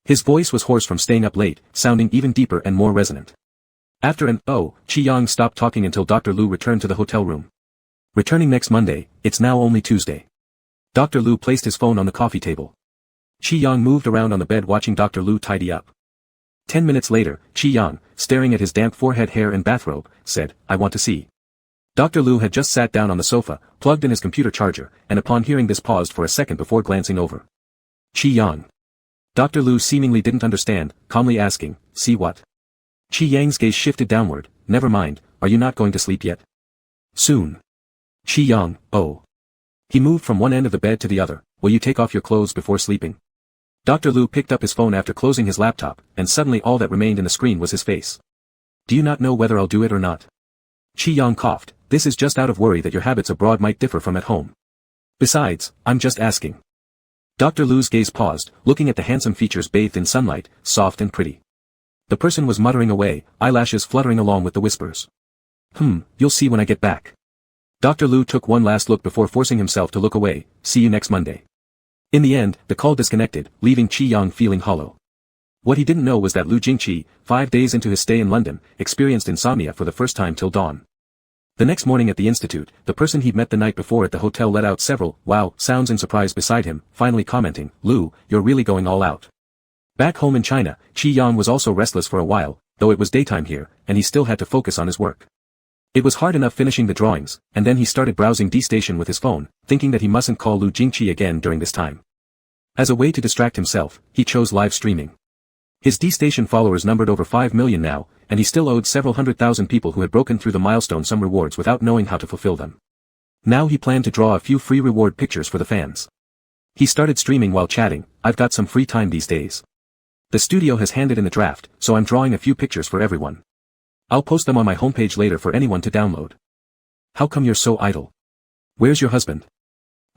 His voice was hoarse from staying up late, sounding even deeper and more resonant. After an oh, Qi Yang stopped talking until Dr. Lu returned to the hotel room. Returning next Monday, it's now only Tuesday. Dr. Lu placed his phone on the coffee table. Qi Yang moved around on the bed watching Dr. Lu tidy up. 10 minutes later, Qi Yang, staring at his damp forehead hair and bathrobe, said, I want to see. Dr. Lu had just sat down on the sofa, plugged in his computer charger, and upon hearing this paused for a second before glancing over. Qi Yang. Dr. Lu seemingly didn't understand, calmly asking, see what? Qi Yang's gaze shifted downward, never mind, are you not going to sleep yet? Soon. Qi Yang, oh. He moved from one end of the bed to the other, will you take off your clothes before sleeping? Dr. Lu picked up his phone after closing his laptop, and suddenly all that remained in the screen was his face. Do you not know whether I'll do it or not? Qi Yang coughed, this is just out of worry that your habits abroad might differ from at home. Besides, I'm just asking. Dr. Lu's gaze paused, looking at the handsome features bathed in sunlight, soft and pretty. The person was muttering away, eyelashes fluttering along with the whispers. You'll see when I get back. Dr. Lu took one last look before forcing himself to look away, see you next Monday. In the end, the call disconnected, leaving Qi Yang feeling hollow. What he didn't know was that Lu Jingqi, 5 days into his stay in London, experienced insomnia for the first time till dawn. The next morning at the institute, the person he'd met the night before at the hotel let out several wow sounds in surprise beside him, finally commenting, Lu, you're really going all out. Back home in China, Qi Yang was also restless for a while, though it was daytime here, and he still had to focus on his work. It was hard enough finishing the drawings, and then he started browsing D-Station with his phone, thinking that he mustn't call Lu Jingqi again during this time. As a way to distract himself, he chose live streaming. His D-Station followers numbered over 5 million now, and he still owed several 100,000 people who had broken through the milestone some rewards without knowing how to fulfill them. Now he planned to draw a few free reward pictures for the fans. He started streaming while chatting. I've got some free time these days. The studio has handed in the draft, so I'm drawing a few pictures for everyone. I'll post them on my homepage later for anyone to download. How come you're so idle? Where's your husband?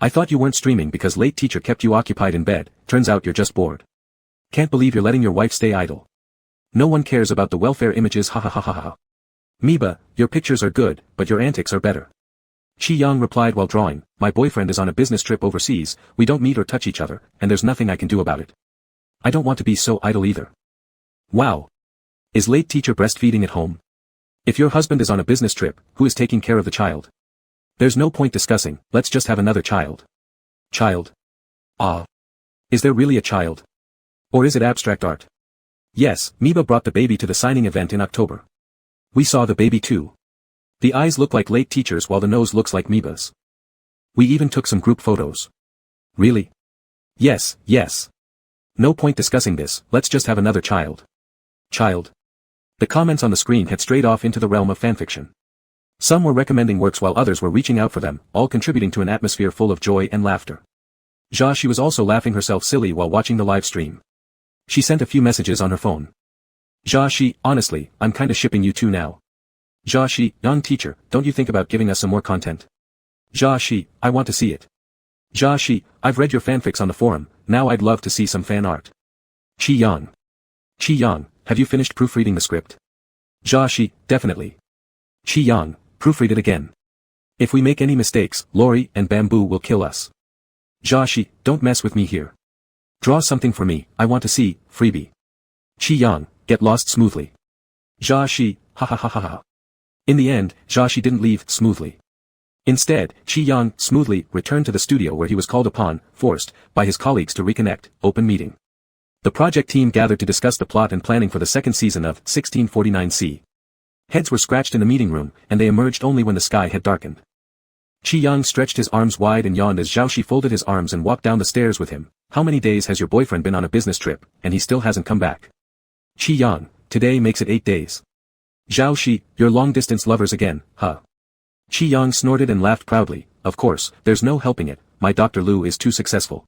I thought you weren't streaming because late teacher kept you occupied in bed, turns out you're just bored. Can't believe you're letting your wife stay idle. No one cares about the welfare images, ha ha ha ha ha. Miba, your pictures are good, but your antics are better. Chi Yang replied while drawing, my boyfriend is on a business trip overseas, we don't meet or touch each other, and there's nothing I can do about it. I don't want to be so idle either. Wow. Is late teacher breastfeeding at home? If your husband is on a business trip, who is taking care of the child? There's no point discussing, let's just have another child. Child? Ah. Is there really a child? Or is it abstract art? Yes, Miba brought the baby to the signing event in October. We saw the baby too. The eyes look like late teacher's while the nose looks like Miba's. We even took some group photos. Really? Yes, yes. No point discussing this, let's just have another child. Child. The comments on the screen had strayed off into the realm of fanfiction. Some were recommending works while others were reaching out for them, all contributing to an atmosphere full of joy and laughter. She was also laughing herself silly while watching the live stream. She sent a few messages on her phone. Honestly, I'm kinda shipping you two now. Young teacher, don't you think about giving us some more content? I want to see it. I've read your fanfics on the forum, now I'd love to see some fan art. Chi Yang, have you finished proofreading the script? Definitely. Chi Yang, proofread it again. If we make any mistakes, Lori and Bamboo will kill us. Don't mess with me here. Draw something for me, I want to see, freebie. Chi Yang, get lost smoothly. Ha ha ha ha ha. In the end, Shi didn't leave smoothly. Instead, Chi Yang smoothly returned to the studio where he was called upon, forced, by his colleagues to reconnect, open meeting. The project team gathered to discuss the plot and planning for the second season of 1649C. Heads were scratched in the meeting room, and they emerged only when the sky had darkened. Chi Yang stretched his arms wide and yawned as Zhao Shi folded his arms and walked down the stairs with him. How many days has your boyfriend been on a business trip, and he still hasn't come back? Chi Yang, today makes it 8 days. Zhao Shi, you're long-distance lovers again, huh? Chi Yang snorted and laughed proudly. Of course, there's no helping it, my Dr. Lu is too successful.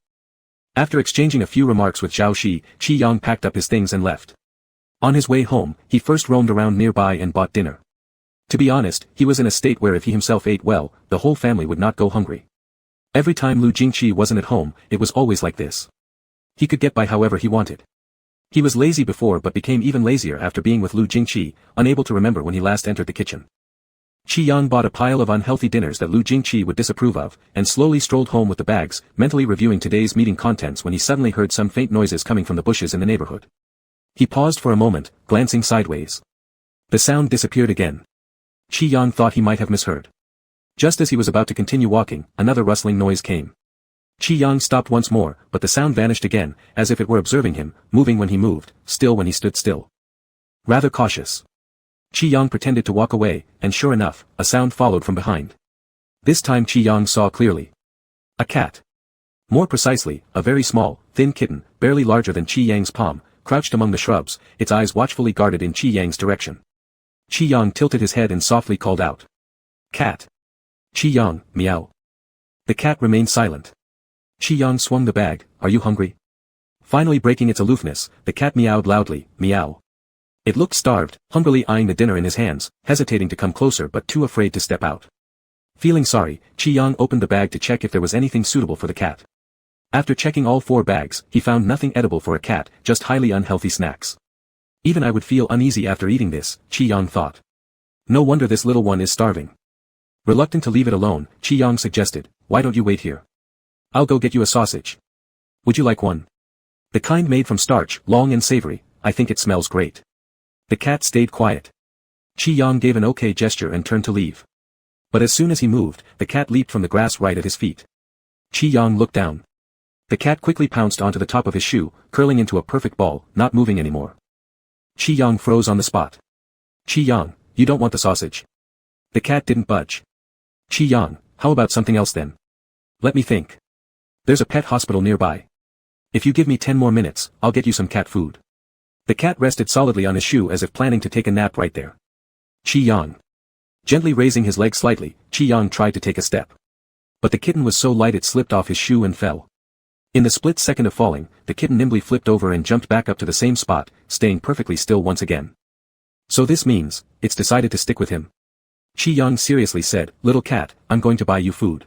After exchanging a few remarks with Zhao Shi, Chi Yang packed up his things and left. On his way home, he first roamed around nearby and bought dinner. To be honest, he was in a state where if he himself ate well, the whole family would not go hungry. Every time Lu Jingqi wasn't at home, it was always like this. He could get by however he wanted. He was lazy before but became even lazier after being with Lu Jingqi, unable to remember when he last entered the kitchen. Chi Yang bought a pile of unhealthy dinners that Lu Jingqi would disapprove of, and slowly strolled home with the bags, mentally reviewing today's meeting contents when he suddenly heard some faint noises coming from the bushes in the neighborhood. He paused for a moment, glancing sideways. The sound disappeared again. Chi Yang thought he might have misheard. Just as he was about to continue walking, another rustling noise came. Chi Yang stopped once more, but the sound vanished again, as if it were observing him, moving when he moved, still when he stood still. Rather cautious. Chi Yang pretended to walk away, and sure enough, a sound followed from behind. This time Chi Yang saw clearly. A cat. More precisely, a very small, thin kitten, barely larger than Chi Yang's palm, crouched among the shrubs, its eyes watchfully guarded in Chi Yang's direction. Chi Yang tilted his head and softly called out. Cat. Chi Yang, meow. The cat remained silent. Chi Yang swung the bag, are you hungry? Finally breaking its aloofness, the cat meowed loudly, meow. It looked starved, hungrily eyeing the dinner in his hands, hesitating to come closer but too afraid to step out. Feeling sorry, Chi Yang opened the bag to check if there was anything suitable for the cat. After checking all 4 bags, he found nothing edible for a cat, just highly unhealthy snacks. Even I would feel uneasy after eating this, Chi Yang thought. No wonder this little one is starving. Reluctant to leave it alone, Chi Yang suggested, why don't you wait here? I'll go get you a sausage. Would you like one? The kind made from starch, long and savory, I think it smells great. The cat stayed quiet. Chi Yang gave an okay gesture and turned to leave. But as soon as he moved, the cat leaped from the grass right at his feet. Chi Yang looked down. The cat quickly pounced onto the top of his shoe, curling into a perfect ball, not moving anymore. Chi Yang froze on the spot. Chi Yang, you don't want the sausage. The cat didn't budge. Chi Yang, how about something else then? Let me think. There's a pet hospital nearby. If you give me 10 more minutes, I'll get you some cat food. The cat rested solidly on his shoe as if planning to take a nap right there. Qi Yang. Gently raising his leg slightly, Qi Yang tried to take a step. But the kitten was so light it slipped off his shoe and fell. In the split second of falling, the kitten nimbly flipped over and jumped back up to the same spot, staying perfectly still once again. So this means, it's decided to stick with him. Qi Yang seriously said, "Little cat, I'm going to buy you food."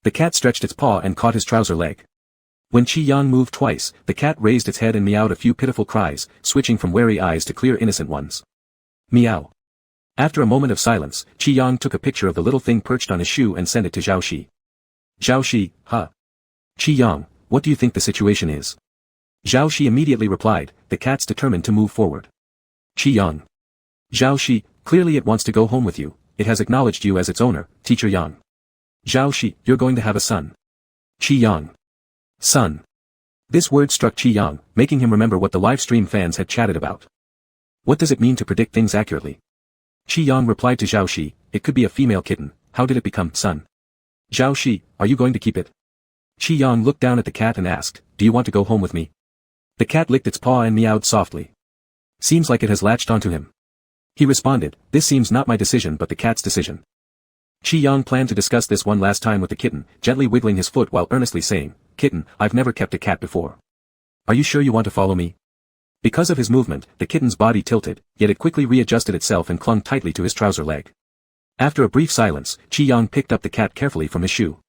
The cat stretched its paw and caught his trouser leg. When Qi Yang moved twice, the cat raised its head and meowed a few pitiful cries, switching from wary eyes to clear innocent ones. Meow. After a moment of silence, Qi Yang took a picture of the little thing perched on his shoe and sent it to Zhao Shi. Zhao Shi, huh? Qi Yang, what do you think the situation is? Zhao Shi immediately replied, the cat's determined to move forward. Qi Yang. Zhao Shi, clearly it wants to go home with you, it has acknowledged you as its owner, Teacher Yang. Zhao Shi, you're going to have a son. Qi Yang. Son. This word struck Qi Yang, making him remember what the livestream fans had chatted about. What does it mean to predict things accurately? Qi Yang replied to Zhao Shi, it could be a female kitten, how did it become son? Zhao Shi, are you going to keep it? Qi Yang looked down at the cat and asked, do you want to go home with me? The cat licked its paw and meowed softly. Seems like it has latched onto him. He responded, this seems not my decision but the cat's decision. Qi Yang planned to discuss this one last time with the kitten, gently wiggling his foot while earnestly saying, kitten, I've never kept a cat before. Are you sure you want to follow me? Because of his movement, the kitten's body tilted, yet it quickly readjusted itself and clung tightly to his trouser leg. After a brief silence, Qi Yang picked up the cat carefully from his shoe.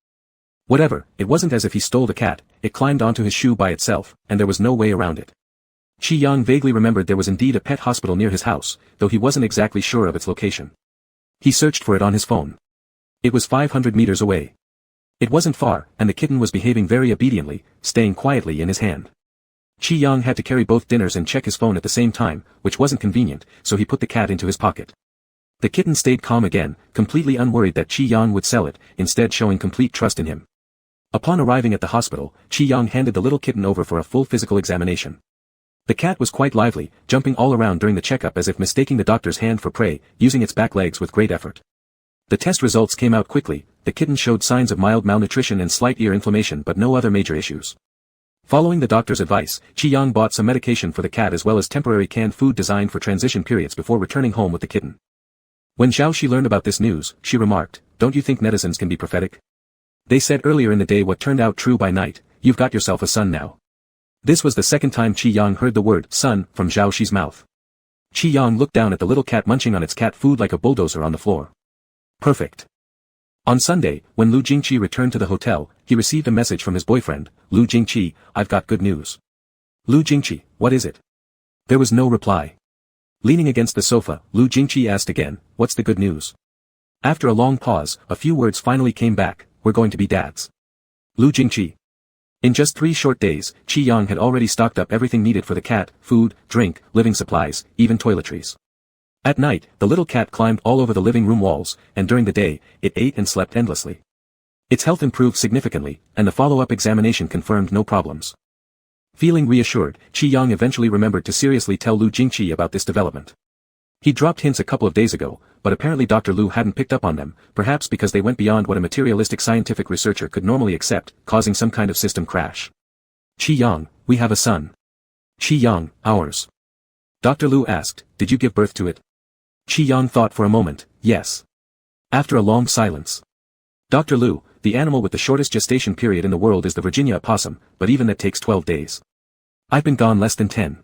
Whatever, it wasn't as if he stole the cat, it climbed onto his shoe by itself, and there was no way around it. Qi Yang vaguely remembered there was indeed a pet hospital near his house, though he wasn't exactly sure of its location. He searched for it on his phone. It was 500 meters away. It wasn't far, and the kitten was behaving very obediently, staying quietly in his hand. Qi Yang had to carry both dinners and check his phone at the same time, which wasn't convenient, so he put the cat into his pocket. The kitten stayed calm again, completely unworried that Qi Yang would sell it, instead showing complete trust in him. Upon arriving at the hospital, Qi Yang handed the little kitten over for a full physical examination. The cat was quite lively, jumping all around during the checkup as if mistaking the doctor's hand for prey, using its back legs with great effort. The test results came out quickly, the kitten showed signs of mild malnutrition and slight ear inflammation but no other major issues. Following the doctor's advice, Qi Yang bought some medication for the cat as well as temporary canned food designed for transition periods before returning home with the kitten. When Zhao Shi learned about this news, she remarked, don't you think netizens can be prophetic? They said earlier in the day what turned out true by night, you've got yourself a son now. This was the second time Qi Yang heard the word son from Zhao Shi's mouth. Qi Yang looked down at the little cat munching on its cat food like a bulldozer on the floor. Perfect. On Sunday, when Lu Jingqi returned to the hotel, he received a message from his boyfriend, Lu Jingqi, I've got good news. Lu Jingqi, what is it? There was no reply. Leaning against the sofa, Lu Jingqi asked again, what's the good news? After a long pause, a few words finally came back, we're going to be dads. Lu Jingqi. In just 3 short days, Qi Yang had already stocked up everything needed for the cat, food, drink, living supplies, even toiletries. At night, the little cat climbed all over the living room walls, and during the day, it ate and slept endlessly. Its health improved significantly, and the follow-up examination confirmed no problems. Feeling reassured, Qi Yang eventually remembered to seriously tell Lu Jingqi about this development. He dropped hints a couple of days ago, but apparently Dr. Lu hadn't picked up on them, perhaps because they went beyond what a materialistic scientific researcher could normally accept, causing some kind of system crash. Qi Yang, we have a son. Qi Yang, ours. Dr. Lu asked, did you give birth to it? Qi Yang thought for a moment, yes. After a long silence. Dr. Lu, the animal with the shortest gestation period in the world is the Virginia opossum, but even that takes 12 days. I've been gone less than 10.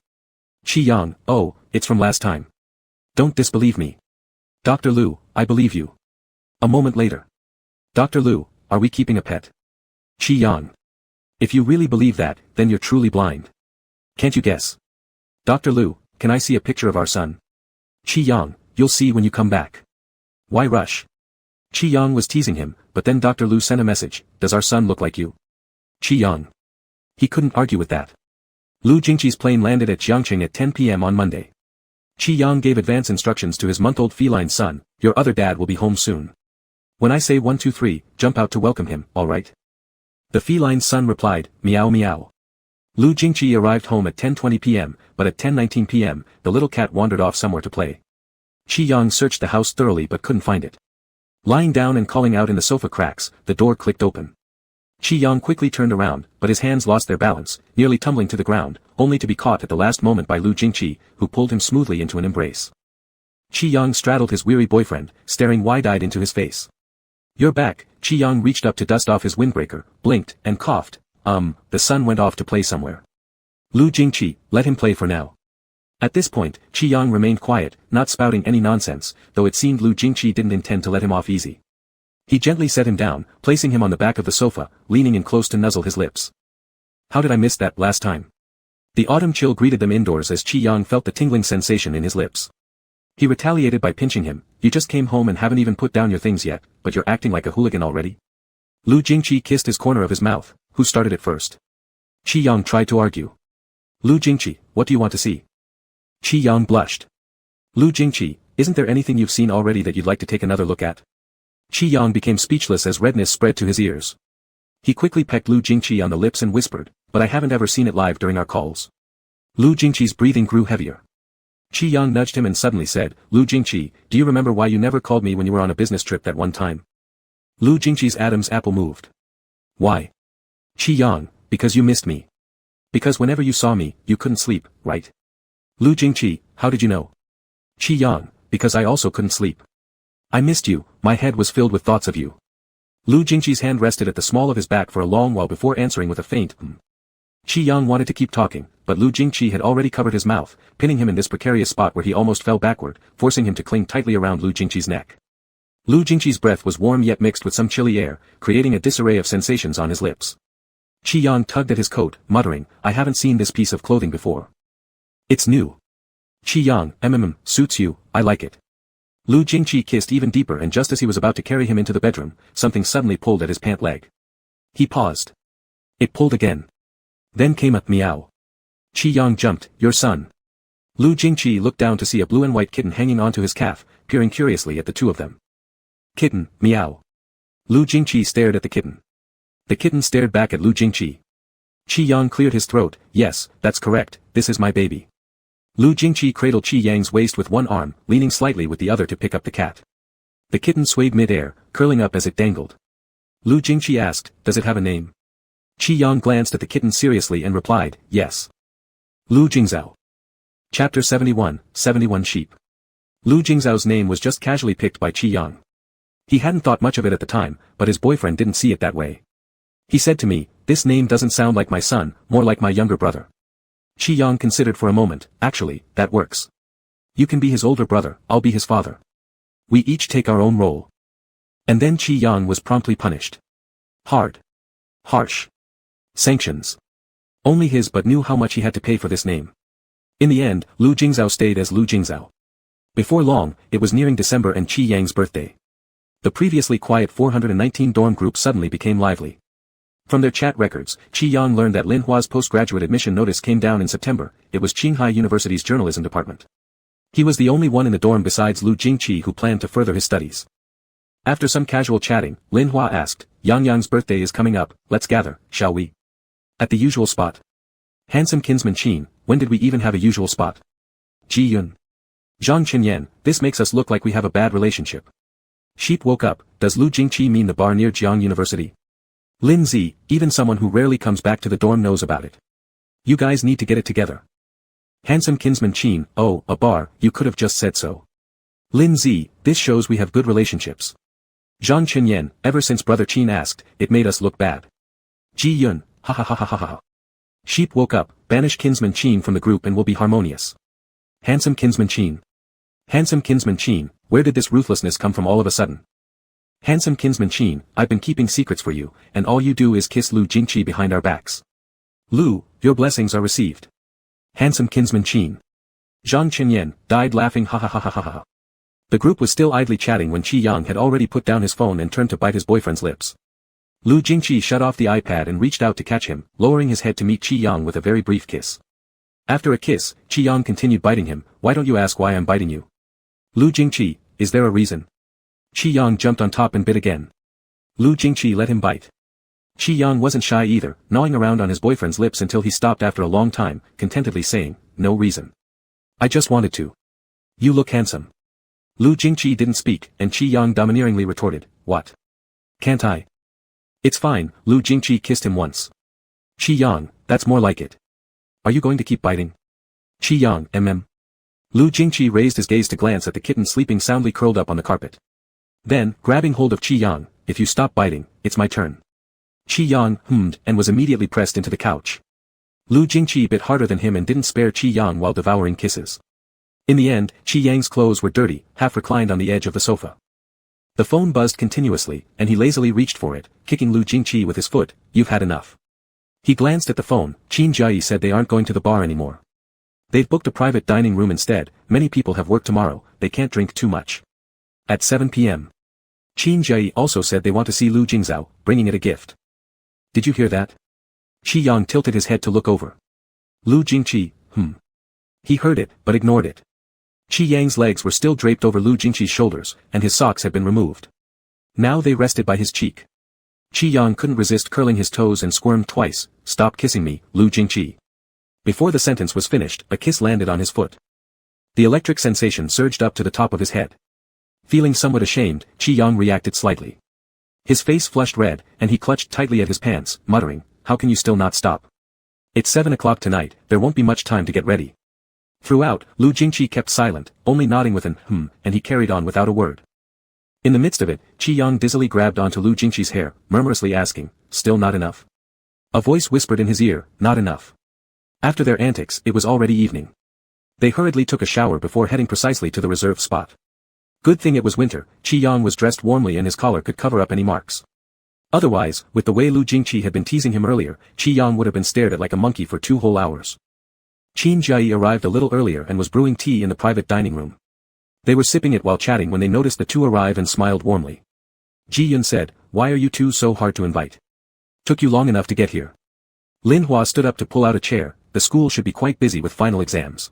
Qi Yang, oh, it's from last time. Don't disbelieve me. Dr. Lu, I believe you. A moment later. Dr. Lu, are we keeping a pet? Qi Yang. If you really believe that, then you're truly blind. Can't you guess? Dr. Lu, can I see a picture of our son? Qi Yang, you'll see when you come back. Why rush? Qi Yang was teasing him, but then Dr. Lu sent a message, does our son look like you? Qi Yang. He couldn't argue with that. Lu Jingqi's plane landed at Jiangcheng at 10 p.m. on Monday. Qi Yang gave advance instructions to his month-old feline son, your other dad will be home soon. When I say 1 2 3, jump out to welcome him, alright? The feline son replied, meow meow. Lu Jingqi arrived home at 10:20 p.m., but at 10:19 p.m., the little cat wandered off somewhere to play. Qi Yang searched the house thoroughly but couldn't find it. Lying down and calling out in the sofa cracks, the door clicked open. Qi Yang quickly turned around, but his hands lost their balance, nearly tumbling to the ground, only to be caught at the last moment by Lu Jingqi, who pulled him smoothly into an embrace. Qi Yang straddled his weary boyfriend, staring wide-eyed into his face. "You're back." Qi Yang reached up to dust off his windbreaker, blinked, and coughed. The son went off to play somewhere. Lu Jingqi, let him play for now. At this point, Qi Yang remained quiet, not spouting any nonsense, though it seemed Lu Jingqi didn't intend to let him off easy. He gently set him down, placing him on the back of the sofa, leaning in close to nuzzle his lips. How did I miss that last time? The autumn chill greeted them indoors as Qi Yang felt the tingling sensation in his lips. He retaliated by pinching him. "You just came home and haven't even put down your things yet, but you're acting like a hooligan already?" Lu Jingqi kissed his corner of his mouth. "Who started it first?" Qi Yang tried to argue. "Lu Jingqi, what do you want to see?" Qi Yang blushed. "Lu Jingqi, isn't there anything you've seen already that you'd like to take another look at?" Qi Yang became speechless as redness spread to his ears. He quickly pecked Lu Jingqi on the lips and whispered, "But I haven't ever seen it live during our calls." Lu Jingqi's breathing grew heavier. Qi Yang nudged him and suddenly said, "Lu Jingqi, do you remember why you never called me when you were on a business trip that one time?" Lu Jingqi's Adam's apple moved. "Why?" "Qi Yang, because you missed me. Because whenever you saw me, you couldn't sleep, right?" Lu Jingqi, "How did you know?" Qi Yang, "Because I also couldn't sleep. I missed you, my head was filled with thoughts of you." Lu Jingqi's hand rested at the small of his back for a long while before answering with a faint Qi Yang wanted to keep talking, but Lu Jingqi had already covered his mouth, pinning him in this precarious spot where he almost fell backward, forcing him to cling tightly around Lu Jingqi's neck. Lu Jingqi's breath was warm yet mixed with some chilly air, creating a disarray of sensations on his lips. Qi Yang tugged at his coat, muttering, "I haven't seen this piece of clothing before. It's new." "Qi Yang, suits you, I like it." Lu Jingqi kissed even deeper, and just as he was about to carry him into the bedroom, something suddenly pulled at his pant leg. He paused. It pulled again. Then came a meow. Qi Yang jumped, "Your son." Lu Jingqi looked down to see a blue and white kitten hanging onto his calf, peering curiously at the two of them. "Kitten, meow." Lu Jingqi stared at the kitten. The kitten stared back at Lu Jingqi. Qi Yang cleared his throat, "Yes, that's correct, this is my baby." Lu Jingqi cradled Qi Yang's waist with one arm, leaning slightly with the other to pick up the cat. The kitten swayed mid-air, curling up as it dangled. Lu Jingqi asked, "Does it have a name?" Qi Yang glanced at the kitten seriously and replied, "Yes." Lu Jingzhao. Chapter 71 Sheep. Lu Jingzhao's name was just casually picked by Qi Yang. He hadn't thought much of it at the time, but his boyfriend didn't see it that way. He said to me, "This name doesn't sound like my son, more like my younger brother." Qi Yang considered for a moment. "Actually, that works. You can be his older brother, I'll be his father. We each take our own role." And then Qi Yang was promptly punished. Hard. Harsh. Sanctions. Only his but knew how much he had to pay for this name. In the end, Lu Jingzhao stayed as Lu Jingzhao. Before long, it was nearing December and Qi Yang's birthday. The previously quiet 419 dorm group suddenly became lively. From their chat records, Qi Yang learned that Lin Hua's postgraduate admission notice came down in September. It was Qinghai University's journalism department. He was the only one in the dorm besides Lu Jingqi who planned to further his studies. After some casual chatting, Lin Hua asked, "Yang birthday is coming up, let's gather, shall we?" "At the usual spot." "Handsome kinsman Qin, when did we even have a usual spot?" Ji Yun. "Zhang Chenyan, this makes us look like we have a bad relationship." Sheep woke up. "Does Lu Jingqi mean the bar near Jiangcheng University?" Lin Zi, even someone who rarely comes back to the dorm knows about it. "You guys need to get it together." Handsome kinsman Qin, "Oh, a bar, you could have just said so." Lin Zi, "This shows we have good relationships." Zhang Chenyan, "Ever since brother Qin asked, it made us look bad." Ji Yun, "Ha ha ha ha ha ha. Sheep woke up. Banish kinsman Qin from the group and we'll be harmonious." Handsome kinsman Qin. Handsome kinsman Qin, where did this ruthlessness come from all of a sudden? Handsome kinsman Qin, "I've been keeping secrets for you, and all you do is kiss Lu Jingqi behind our backs." Lu, "Your blessings are received." Handsome kinsman Qin. Zhang Chenyan, died laughing, "Ha ha ha ha ha ha." The group was still idly chatting when Qi Yang had already put down his phone and turned to bite his boyfriend's lips. Lu Jingqi shut off the iPad and reached out to catch him, lowering his head to meet Qi Yang with a very brief kiss. After a kiss, Qi Yang continued biting him. "Why don't you ask why I'm biting you?" Lu Jingqi, "Is there a reason?" Qi Yang jumped on top and bit again. Lu Jingqi let him bite. Qi Yang wasn't shy either, gnawing around on his boyfriend's lips until he stopped after a long time, contentedly saying, "No reason. I just wanted to. You look handsome." Lu Jingqi didn't speak, and Qi Yang domineeringly retorted, "What? Can't I?" It's fine, Lu Jingqi kissed him once. Qi Yang, that's more like it. Are you going to keep biting? Qi Yang, Lu Jingqi raised his gaze to glance at the kitten sleeping soundly curled up on the carpet. Then, grabbing hold of Qi Yang, if you stop biting, it's my turn. Qi Yang hummed and was immediately pressed into the couch. Lu Jingqi bit harder than him and didn't spare Qi Yang while devouring kisses. In the end, Qi Yang's clothes were dirty, half reclined on the edge of the sofa. The phone buzzed continuously, and he lazily reached for it, kicking Lu Jingqi with his foot. You've had enough. He glanced at the phone. Qin Jiayi said they aren't going to the bar anymore. They've booked a private dining room instead. Many people have work tomorrow, they can't drink too much. At 7 p.m. Qin Jiayi also said they want to see Lu Jingzhao, bringing it a gift. Did you hear that? Qi Yang tilted his head to look over. Lu Jingqi, He heard it, but ignored it. Qi Yang's legs were still draped over Lu Jingqi's shoulders, and his socks had been removed. Now they rested by his cheek. Qi Yang couldn't resist curling his toes and squirmed twice. Stop kissing me, Lu Jingqi. Before the sentence was finished, a kiss landed on his foot. The electric sensation surged up to the top of his head. Feeling somewhat ashamed, Qi Yang reacted slightly. His face flushed red, and he clutched tightly at his pants, muttering, how can you still not stop? It's 7 o'clock tonight, there won't be much time to get ready. Throughout, Lu Jingqi kept silent, only nodding with an and he carried on without a word. In the midst of it, Qi Yang dizzily grabbed onto Lu Jingqi's hair, murmurously asking, still not enough? A voice whispered in his ear, not enough. After their antics, it was already evening. They hurriedly took a shower before heading precisely to the reserved spot. Good thing it was winter. Qi Yang was dressed warmly and his collar could cover up any marks. Otherwise, with the way Lu Jingqi had been teasing him earlier, Qi Yang would have been stared at like a monkey for 2 whole hours. Qin Jiayi arrived a little earlier and was brewing tea in the private dining room. They were sipping it while chatting when they noticed the two arrive and smiled warmly. Ji Yun said, why are you two so hard to invite? Took you long enough to get here. Lin Hua stood up to pull out a chair. The school should be quite busy with final exams.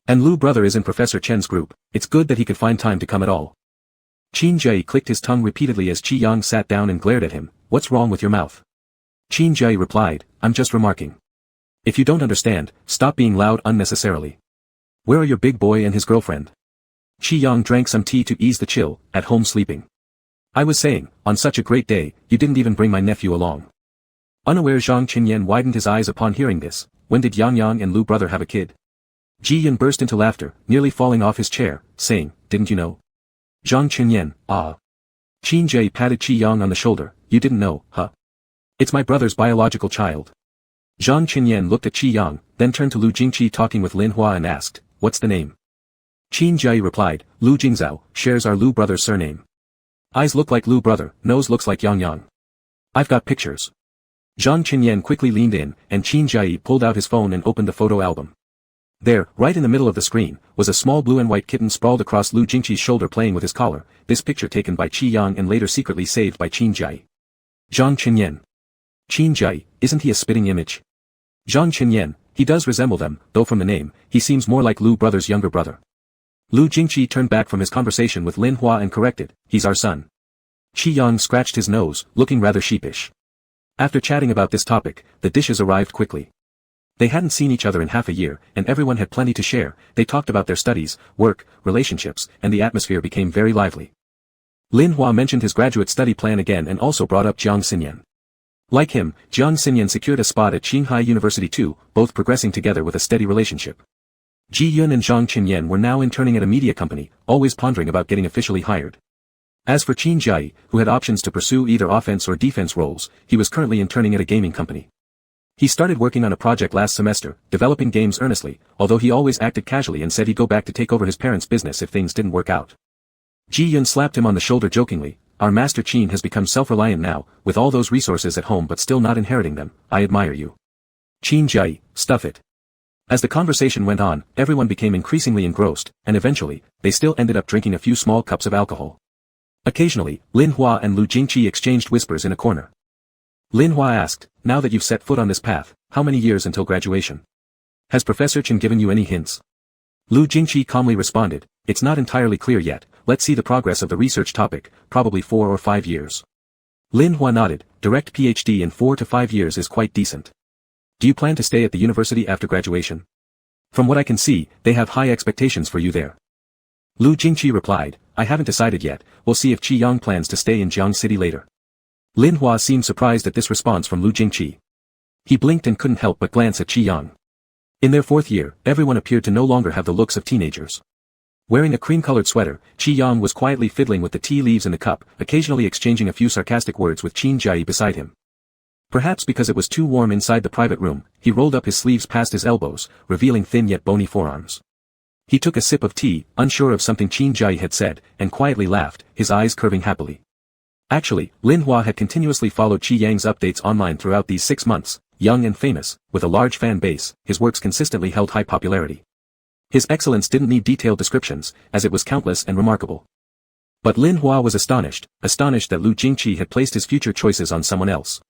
And Lu brother is in Professor Chen's group. It's good that he could find time to come at all. Qin Jiayi clicked his tongue repeatedly as Qi Yang sat down and glared at him. What's wrong with your mouth? Qin Jiayi replied, I'm just remarking. If you don't understand, stop being loud unnecessarily. Where are your big boy and his girlfriend? Qi Yang drank some tea to ease the chill, at home sleeping. I was saying, on such a great day, you didn't even bring my nephew along. Unaware Zhang Qinyan widened his eyes upon hearing this. When did Yang Yang and Lu brother have a kid? Ji Yun burst into laughter, nearly falling off his chair, saying, didn't you know? Zhang Qinyan, ah. Qin Jiayi patted Qi Yang on the shoulder, you didn't know, huh? It's my brother's biological child. Zhang Qinyan looked at Qi Yang, then turned to Lu Jingqi talking with Lin Hua and asked, what's the name? Qin Jiayi replied, Lu Jingzhao, shares our Lu brother's surname. Eyes look like Lu brother, nose looks like Yang Yang. I've got pictures. Zhang Qinyan quickly leaned in, and Qin Jiayi pulled out his phone and opened the photo album. There, right in the middle of the screen, was a small blue and white kitten sprawled across Lu Jingqi's shoulder playing with his collar, this picture taken by Qi Yang and later secretly saved by Qin Jiayi. Zhang Qinyan. Qin Jiayi, isn't he a spitting image? Zhang Qinyan, he does resemble them, though from the name, he seems more like Lu brother's younger brother. Lu Jingqi turned back from his conversation with Lin Hua and corrected, he's our son. Qi Yang scratched his nose, looking rather sheepish. After chatting about this topic, the dishes arrived quickly. They hadn't seen each other in half a year, and everyone had plenty to share. They talked about their studies, work, relationships, and the atmosphere became very lively. Lin Hua mentioned his graduate study plan again and also brought up Jiang Xinyan. Like him, Jiang Xinyan secured a spot at Jiangcheng University too, both progressing together with a steady relationship. Ji Yun and Zhang Qinyan were now interning at a media company, always pondering about getting officially hired. As for Qin Jiayi, who had options to pursue either offense or defense roles, he was currently interning at a gaming company. He started working on a project last semester, developing games earnestly, although he always acted casually and said he'd go back to take over his parents' business if things didn't work out. Ji Yun slapped him on the shoulder jokingly, our master Qin has become self-reliant now, with all those resources at home but still not inheriting them, I admire you. Qin Jiayi, stuff it. As the conversation went on, everyone became increasingly engrossed, and eventually, they still ended up drinking a few small cups of alcohol. Occasionally, Lin Hua and Lu Jingqi exchanged whispers in a corner. Lin Hua asked, now that you've set foot on this path, how many years until graduation? Has Professor Chen given you any hints? Lu Jingqi calmly responded, it's not entirely clear yet, let's see the progress of the research topic, probably 4 or 5 years. Lin Hua nodded, direct PhD in 4 to 5 years is quite decent. Do you plan to stay at the university after graduation? From what I can see, they have high expectations for you there. Lu Jingqi replied, I haven't decided yet, we'll see if Qi Yang plans to stay in Jiang City later. Lin Hua seemed surprised at this response from Lu Jingqi. He blinked and couldn't help but glance at Qi Yang. In their 4th year, everyone appeared to no longer have the looks of teenagers. Wearing a cream-colored sweater, Qi Yang was quietly fiddling with the tea leaves in the cup, occasionally exchanging a few sarcastic words with Qin Jiayi beside him. Perhaps because it was too warm inside the private room, he rolled up his sleeves past his elbows, revealing thin yet bony forearms. He took a sip of tea, unsure of something Qin Jiayi had said, and quietly laughed, his eyes curving happily. Actually, Lin Hua had continuously followed Qi Yang's updates online throughout these 6 months. Young and famous, with a large fan base, his works consistently held high popularity. His excellence didn't need detailed descriptions, as it was countless and remarkable. But Lin Hua was astonished that Lu Jingqi had placed his future choices on someone else.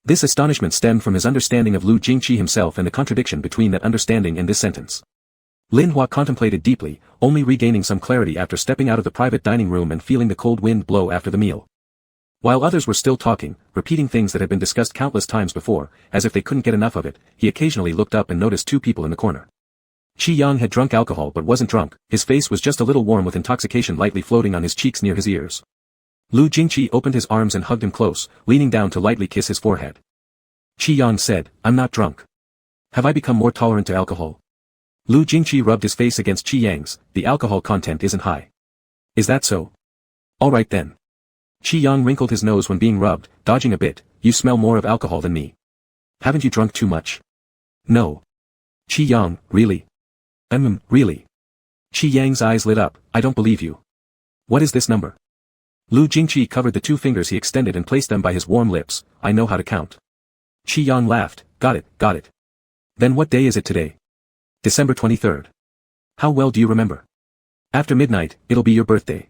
This astonishment stemmed from his understanding of Lu Jingqi himself and the contradiction between that understanding and this sentence. Lin Hua contemplated deeply, only regaining some clarity after stepping out of the private dining room and feeling the cold wind blow after the meal. While others were still talking, repeating things that had been discussed countless times before, as if they couldn't get enough of it, he occasionally looked up and noticed 2 people in the corner. Qi Yang had drunk alcohol but wasn't drunk, his face was just a little warm with intoxication lightly floating on his cheeks near his ears. Lu Jingqi opened his arms and hugged him close, leaning down to lightly kiss his forehead. Qi Yang said, "I'm not drunk. Have I become more tolerant to alcohol?" Lu Jingqi rubbed his face against Qi Yang's. "The alcohol content isn't high." "Is that so? All right then." Qi Yang wrinkled his nose when being rubbed, dodging a bit. "You smell more of alcohol than me. Haven't you drunk too much?" "No." "Qi Yang, really?" Really?" Qi Yang's eyes lit up. "I don't believe you. What is this number?" Lu Jingqi covered the 2 fingers he extended and placed them by his warm lips. "I know how to count." Qi Yang laughed. Got it. "Then what day is it today?" "December 23rd. How well do you remember?" "After midnight, it'll be your birthday."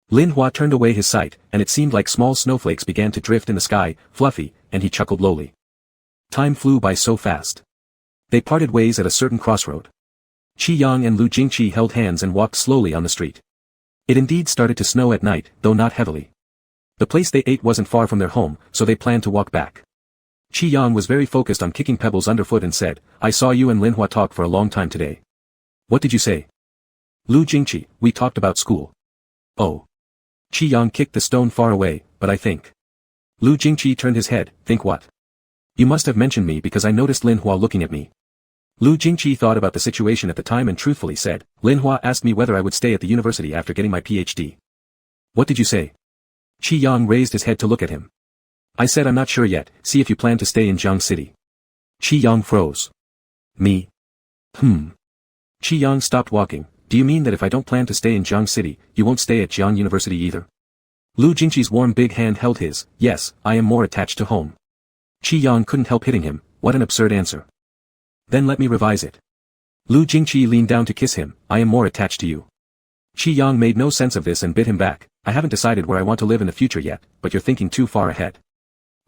Lin Hua turned away his sight, and it seemed like small snowflakes began to drift in the sky, fluffy, and he chuckled lowly. Time flew by so fast. They parted ways at a certain crossroad. Qi Yang and Lu Jingqi held hands and walked slowly on the street. It indeed started to snow at night, though not heavily. The place they ate wasn't far from their home, so they planned to walk back. Qi Yang was very focused on kicking pebbles underfoot and said, "I saw you and Lin Hua talk for a long time today." "What did you say?" "Lu Jingqi, we talked about school." "Oh." Qi Yang kicked the stone far away, "But I think." Lu Jingqi turned his head. "Think what?" "You must have mentioned me because I noticed Lin Hua looking at me." Lu Jingqi thought about the situation at the time and truthfully said, "Lin Hua asked me whether I would stay at the university after getting my PhD." "What did you say?" Qi Yang raised his head to look at him. "I said I'm not sure yet, see if you plan to stay in Jiangcheng City." Qi Yang froze. "Me? Qi Yang stopped walking. "Do you mean that if I don't plan to stay in Jiangcheng City, you won't stay at Jiangcheng University either?" Lu Jingqi's warm big hand held his. "Yes, I am more attached to home." Qi Yang couldn't help hitting him. What an absurd answer. "Then let me revise it." Lu Jingqi leaned down to kiss him. "I am more attached to you." Qi Yang made no sense of this and bit him back. "I haven't decided where I want to live in the future yet, but you're thinking too far ahead."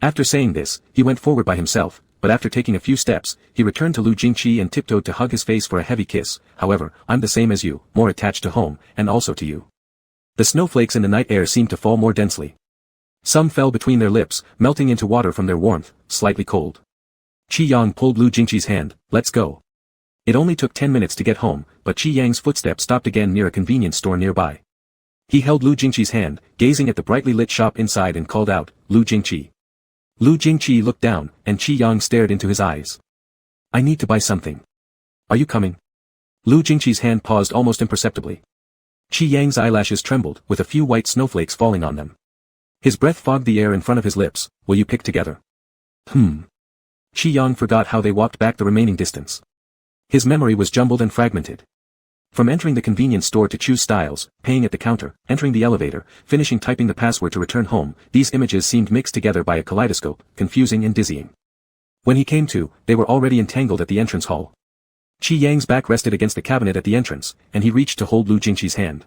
After saying this, he went forward by himself, but after taking a few steps, he returned to Lu Jingqi and tiptoed to hug his face for a heavy kiss. "However, I'm the same as you, more attached to home, and also to you." The snowflakes in the night air seemed to fall more densely. Some fell between their lips, melting into water from their warmth, slightly cold. Qi Yang pulled Lu Jingqi's hand. "Let's go." It only took 10 minutes to get home, but Qi Yang's footsteps stopped again near a convenience store nearby. He held Lu Jingqi's hand, gazing at the brightly lit shop inside and called out, "Lu Jingqi." Lu Jingqi looked down, and Qi Yang stared into his eyes. "I need to buy something. Are you coming?" Lu Jingqi's hand paused almost imperceptibly. Qi Yang's eyelashes trembled, with a few white snowflakes falling on them. His breath fogged the air in front of his lips. "Will you pick together?" Qi Yang forgot how they walked back the remaining distance. His memory was jumbled and fragmented. From entering the convenience store to choose styles, paying at the counter, entering the elevator, finishing typing the password to return home, these images seemed mixed together by a kaleidoscope, confusing and dizzying. When he came to, they were already entangled at the entrance hall. Qi Yang's back rested against the cabinet at the entrance, and he reached to hold Lu Jingqi's hand.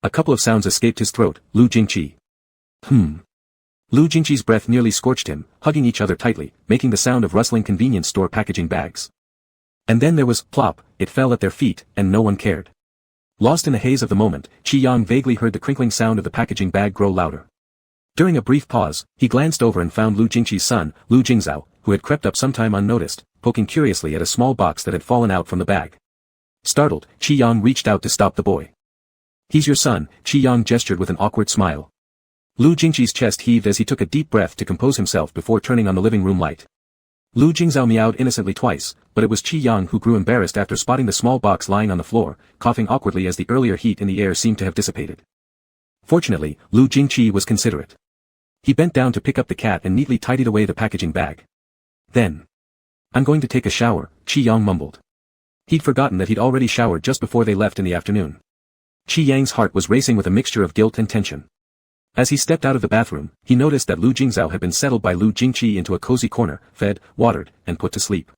A couple of sounds escaped his throat. "Lu Jingqi." Lu Jingqi's breath nearly scorched him, hugging each other tightly, making the sound of rustling convenience store packaging bags. And then there was, plop, it fell at their feet, and no one cared. Lost in the haze of the moment, Qi Yang vaguely heard the crinkling sound of the packaging bag grow louder. During a brief pause, he glanced over and found Lu Jingqi's son, Lu Jingzhao, who had crept up sometime unnoticed, poking curiously at a small box that had fallen out from the bag. Startled, Qi Yang reached out to stop the boy. "He's your son," Qi Yang gestured with an awkward smile. Lu Jingqi's chest heaved as he took a deep breath to compose himself before turning on the living room light. Lu Jingzhao meowed innocently twice, but it was Qi Yang who grew embarrassed after spotting the small box lying on the floor, coughing awkwardly as the earlier heat in the air seemed to have dissipated. Fortunately, Lu Jingqi was considerate. He bent down to pick up the cat and neatly tidied away the packaging bag. Then, "I'm going to take a shower," Qi Yang mumbled. He'd forgotten that he'd already showered just before they left in the afternoon. Qi Yang's heart was racing with a mixture of guilt and tension. As he stepped out of the bathroom, he noticed that Lu Jingzhao had been settled by Lu Jingqi into a cozy corner, fed, watered, and put to sleep.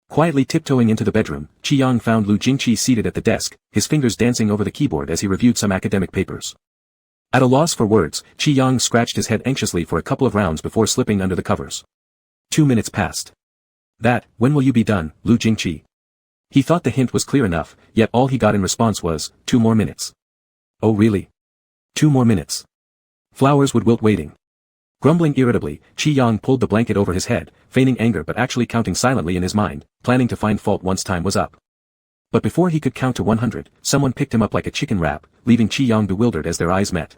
Quietly tiptoeing into the bedroom, Qi Yang found Lu Jingqi seated at the desk, his fingers dancing over the keyboard as he reviewed some academic papers. At a loss for words, Qi Yang scratched his head anxiously for a couple of rounds before slipping under the covers. 2 minutes passed. When will you be done, Lu Jingqi? He thought the hint was clear enough, yet all he got in response was, 2 more minutes. Oh really? 2 more minutes. Flowers would wilt waiting. Grumbling irritably, Qi Yang pulled the blanket over his head, feigning anger but actually counting silently in his mind, planning to find fault once time was up. But before he could count to 100, someone picked him up like a chicken wrap, leaving Qi Yang bewildered as their eyes met.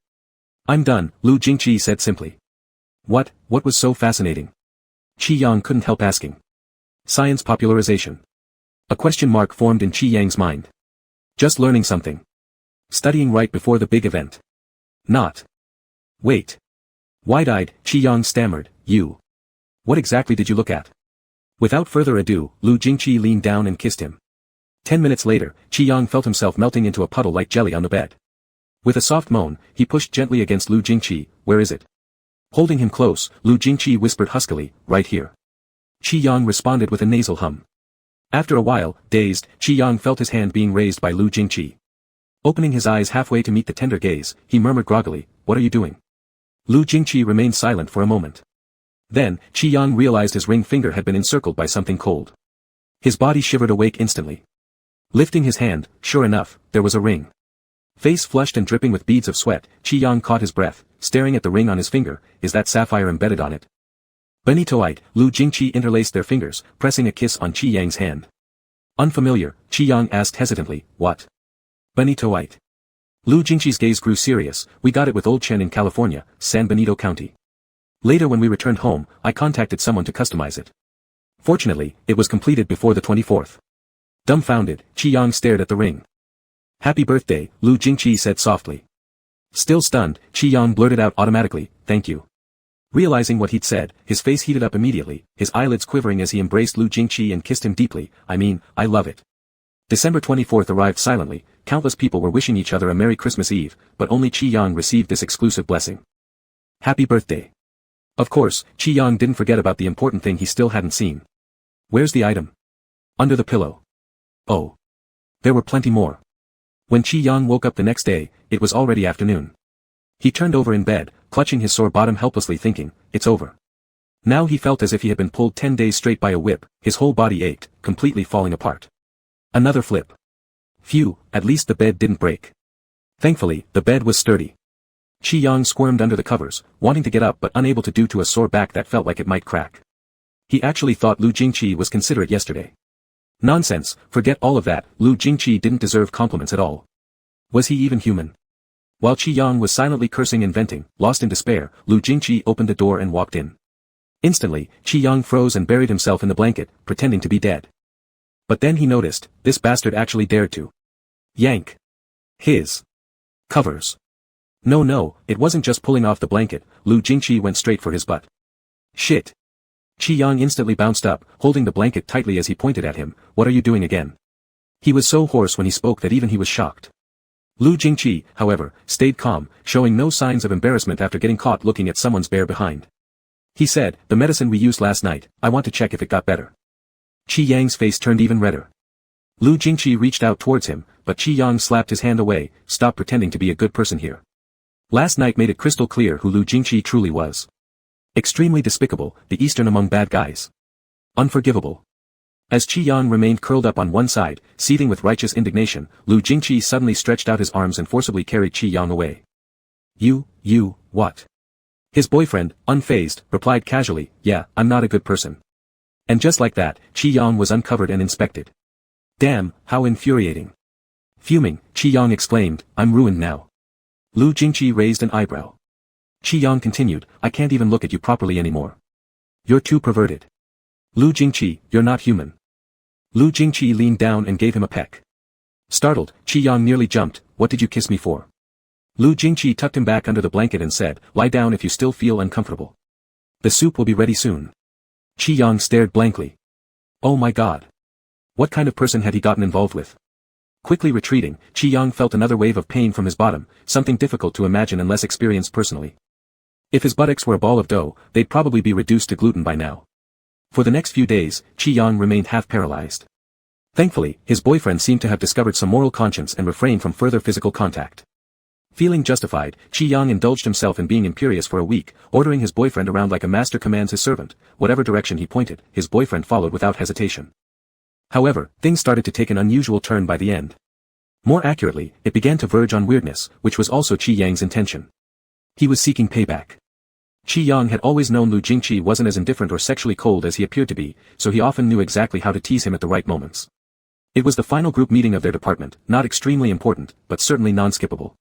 "I'm done," Lu Jingqi said simply. What was so fascinating? Qi Yang couldn't help asking. Science popularization. A question mark formed in Qi Yang's mind. Just learning something. Studying right before the big event. Not. Wait. Wide-eyed, Qi Yang stammered, "You. What exactly did you look at?" Without further ado, Lu Jingqi leaned down and kissed him. 10 minutes later, Qi Yang felt himself melting into a puddle like jelly on the bed. With a soft moan, he pushed gently against Lu Jingqi. "Where is it?" Holding him close, Lu Jingqi whispered huskily, "Right here." Qi Yang responded with a nasal hum. After a while, dazed, Qi Yang felt his hand being raised by Lu Jingqi. Opening his eyes halfway to meet the tender gaze, he murmured groggily, "What are you doing?" Lu Jingqi remained silent for a moment. Then, Qi Yang realized his ring finger had been encircled by something cold. His body shivered awake instantly. Lifting his hand, sure enough, there was a ring. Face flushed and dripping with beads of sweat, Qi Yang caught his breath, staring at the ring on his finger. Is that sapphire embedded on it? Benitoite, Lu Jingqi interlaced their fingers, pressing a kiss on Qi Yang's hand. Unfamiliar, Qi Yang asked hesitantly, "What? Benitoite?" Lu Jingqi's gaze grew serious. "We got it with old Chen in California, San Benito County. Later when we returned home, I contacted someone to customize it. Fortunately, it was completed before the 24th. Dumbfounded, Qi Yang stared at the ring. "Happy birthday," Lu Jingqi said softly. Still stunned, Qi Yang blurted out automatically, "Thank you." Realizing what he'd said, his face heated up immediately, his eyelids quivering as he embraced Lu Jingqi and kissed him deeply. I love it." December 24th arrived silently. Countless people were wishing each other a Merry Christmas Eve, but only Qi Yang received this exclusive blessing. Happy birthday. Of course, Qi Yang didn't forget about the important thing he still hadn't seen. Where's the item? Under the pillow. Oh. There were plenty more. When Qi Yang woke up the next day, it was already afternoon. He turned over in bed, clutching his sore bottom helplessly thinking, it's over. Now he felt as if he had been pulled 10 days straight by a whip, his whole body ached, completely falling apart. Another flip. Phew, at least the bed didn't break. Thankfully, the bed was sturdy. Qi Yang squirmed under the covers, wanting to get up but unable to due to a sore back that felt like it might crack. He actually thought Lu Jingqi was considerate yesterday. Nonsense, forget all of that, Lu Jingqi didn't deserve compliments at all. Was he even human? While Qi Yang was silently cursing and venting, lost in despair, Lu Jingqi opened the door and walked in. Instantly, Qi Yang froze and buried himself in the blanket, pretending to be dead. But then he noticed, this bastard actually dared to yank his covers. No, it wasn't just pulling off the blanket, Lu Jingqi went straight for his butt. Shit. Qi Yang instantly bounced up, holding the blanket tightly as he pointed at him, what are you doing again? He was so hoarse when he spoke that even he was shocked. Lu Jingqi, however, stayed calm, showing no signs of embarrassment after getting caught looking at someone's bare behind. He said, the medicine we used last night, I want to check if it got better. Qi Yang's face turned even redder. Lu Jingqi reached out towards him, but Qi Yang slapped his hand away, stop pretending to be a good person here. Last night made it crystal clear who Lu Jingqi truly was. Extremely despicable, the Eastern among bad guys. Unforgivable. As Qi Yang remained curled up on one side, seething with righteous indignation, Lu Jingqi suddenly stretched out his arms and forcibly carried Qi Yang away. You, what? His boyfriend, unfazed, replied casually, yeah, I'm not a good person. And just like that, Qi Yang was uncovered and inspected. Damn, how infuriating. Fuming, Qi Yang exclaimed, I'm ruined now. Lu Jingqi raised an eyebrow. Qi Yang continued, I can't even look at you properly anymore. You're too perverted. Lu Jingqi, you're not human. Lu Jingqi leaned down and gave him a peck. Startled, Qi Yang nearly jumped, what did you kiss me for? Lu Jingqi tucked him back under the blanket and said, lie down if you still feel uncomfortable. The soup will be ready soon. Qi Yang stared blankly. Oh my god. What kind of person had he gotten involved with? Quickly retreating, Qi Yang felt another wave of pain from his bottom, something difficult to imagine unless experienced personally. If his buttocks were a ball of dough, they'd probably be reduced to gluten by now. For the next few days, Qi Yang remained half paralyzed. Thankfully, his boyfriend seemed to have discovered some moral conscience and refrained from further physical contact. Feeling justified, Qi Yang indulged himself in being imperious for a week, ordering his boyfriend around like a master commands his servant. Whatever direction he pointed, his boyfriend followed without hesitation. However, things started to take an unusual turn by the end. More accurately, it began to verge on weirdness, which was also Qi Yang's intention. He was seeking payback. Qi Yang had always known Lu Jingqi wasn't as indifferent or sexually cold as he appeared to be, so he often knew exactly how to tease him at the right moments. It was the final group meeting of their department, not extremely important, but certainly non-skippable.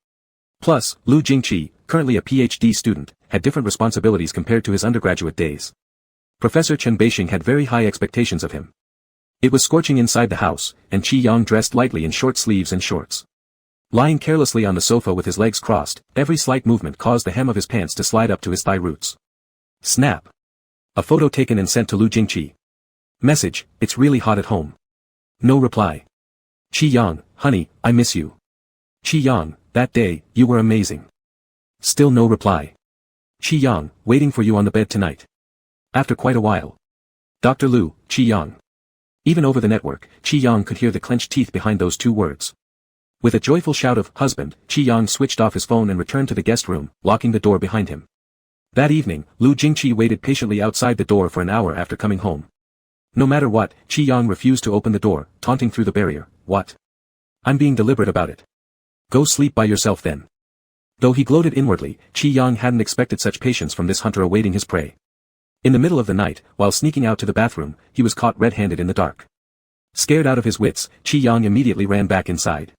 Plus, Lu Jingqi, currently a PhD student, had different responsibilities compared to his undergraduate days. Professor Chen Beixing had very high expectations of him. It was scorching inside the house, and Qi Yang dressed lightly in short sleeves and shorts. Lying carelessly on the sofa with his legs crossed, every slight movement caused the hem of his pants to slide up to his thigh roots. Snap. A photo taken and sent to Lu Jingqi. Message, it's really hot at home. No reply. Qi Yang, honey, I miss you. Qi Yang, that day, you were amazing. Still no reply. Qi Yang, waiting for you on the bed tonight. After quite a while. Dr. Lu, Qi Yang. Even over the network, Qi Yang could hear the clenched teeth behind those two words. With a joyful shout of, husband, Qi Yang switched off his phone and returned to the guest room, locking the door behind him. That evening, Lu Jingqi waited patiently outside the door for an hour after coming home. No matter what, Qi Yang refused to open the door, taunting through the barrier, what? I'm being deliberate about it. Go sleep by yourself then. Though he gloated inwardly, Qi Yang hadn't expected such patience from this hunter awaiting his prey. In the middle of the night, while sneaking out to the bathroom, he was caught red-handed in the dark. Scared out of his wits, Qi Yang immediately ran back inside.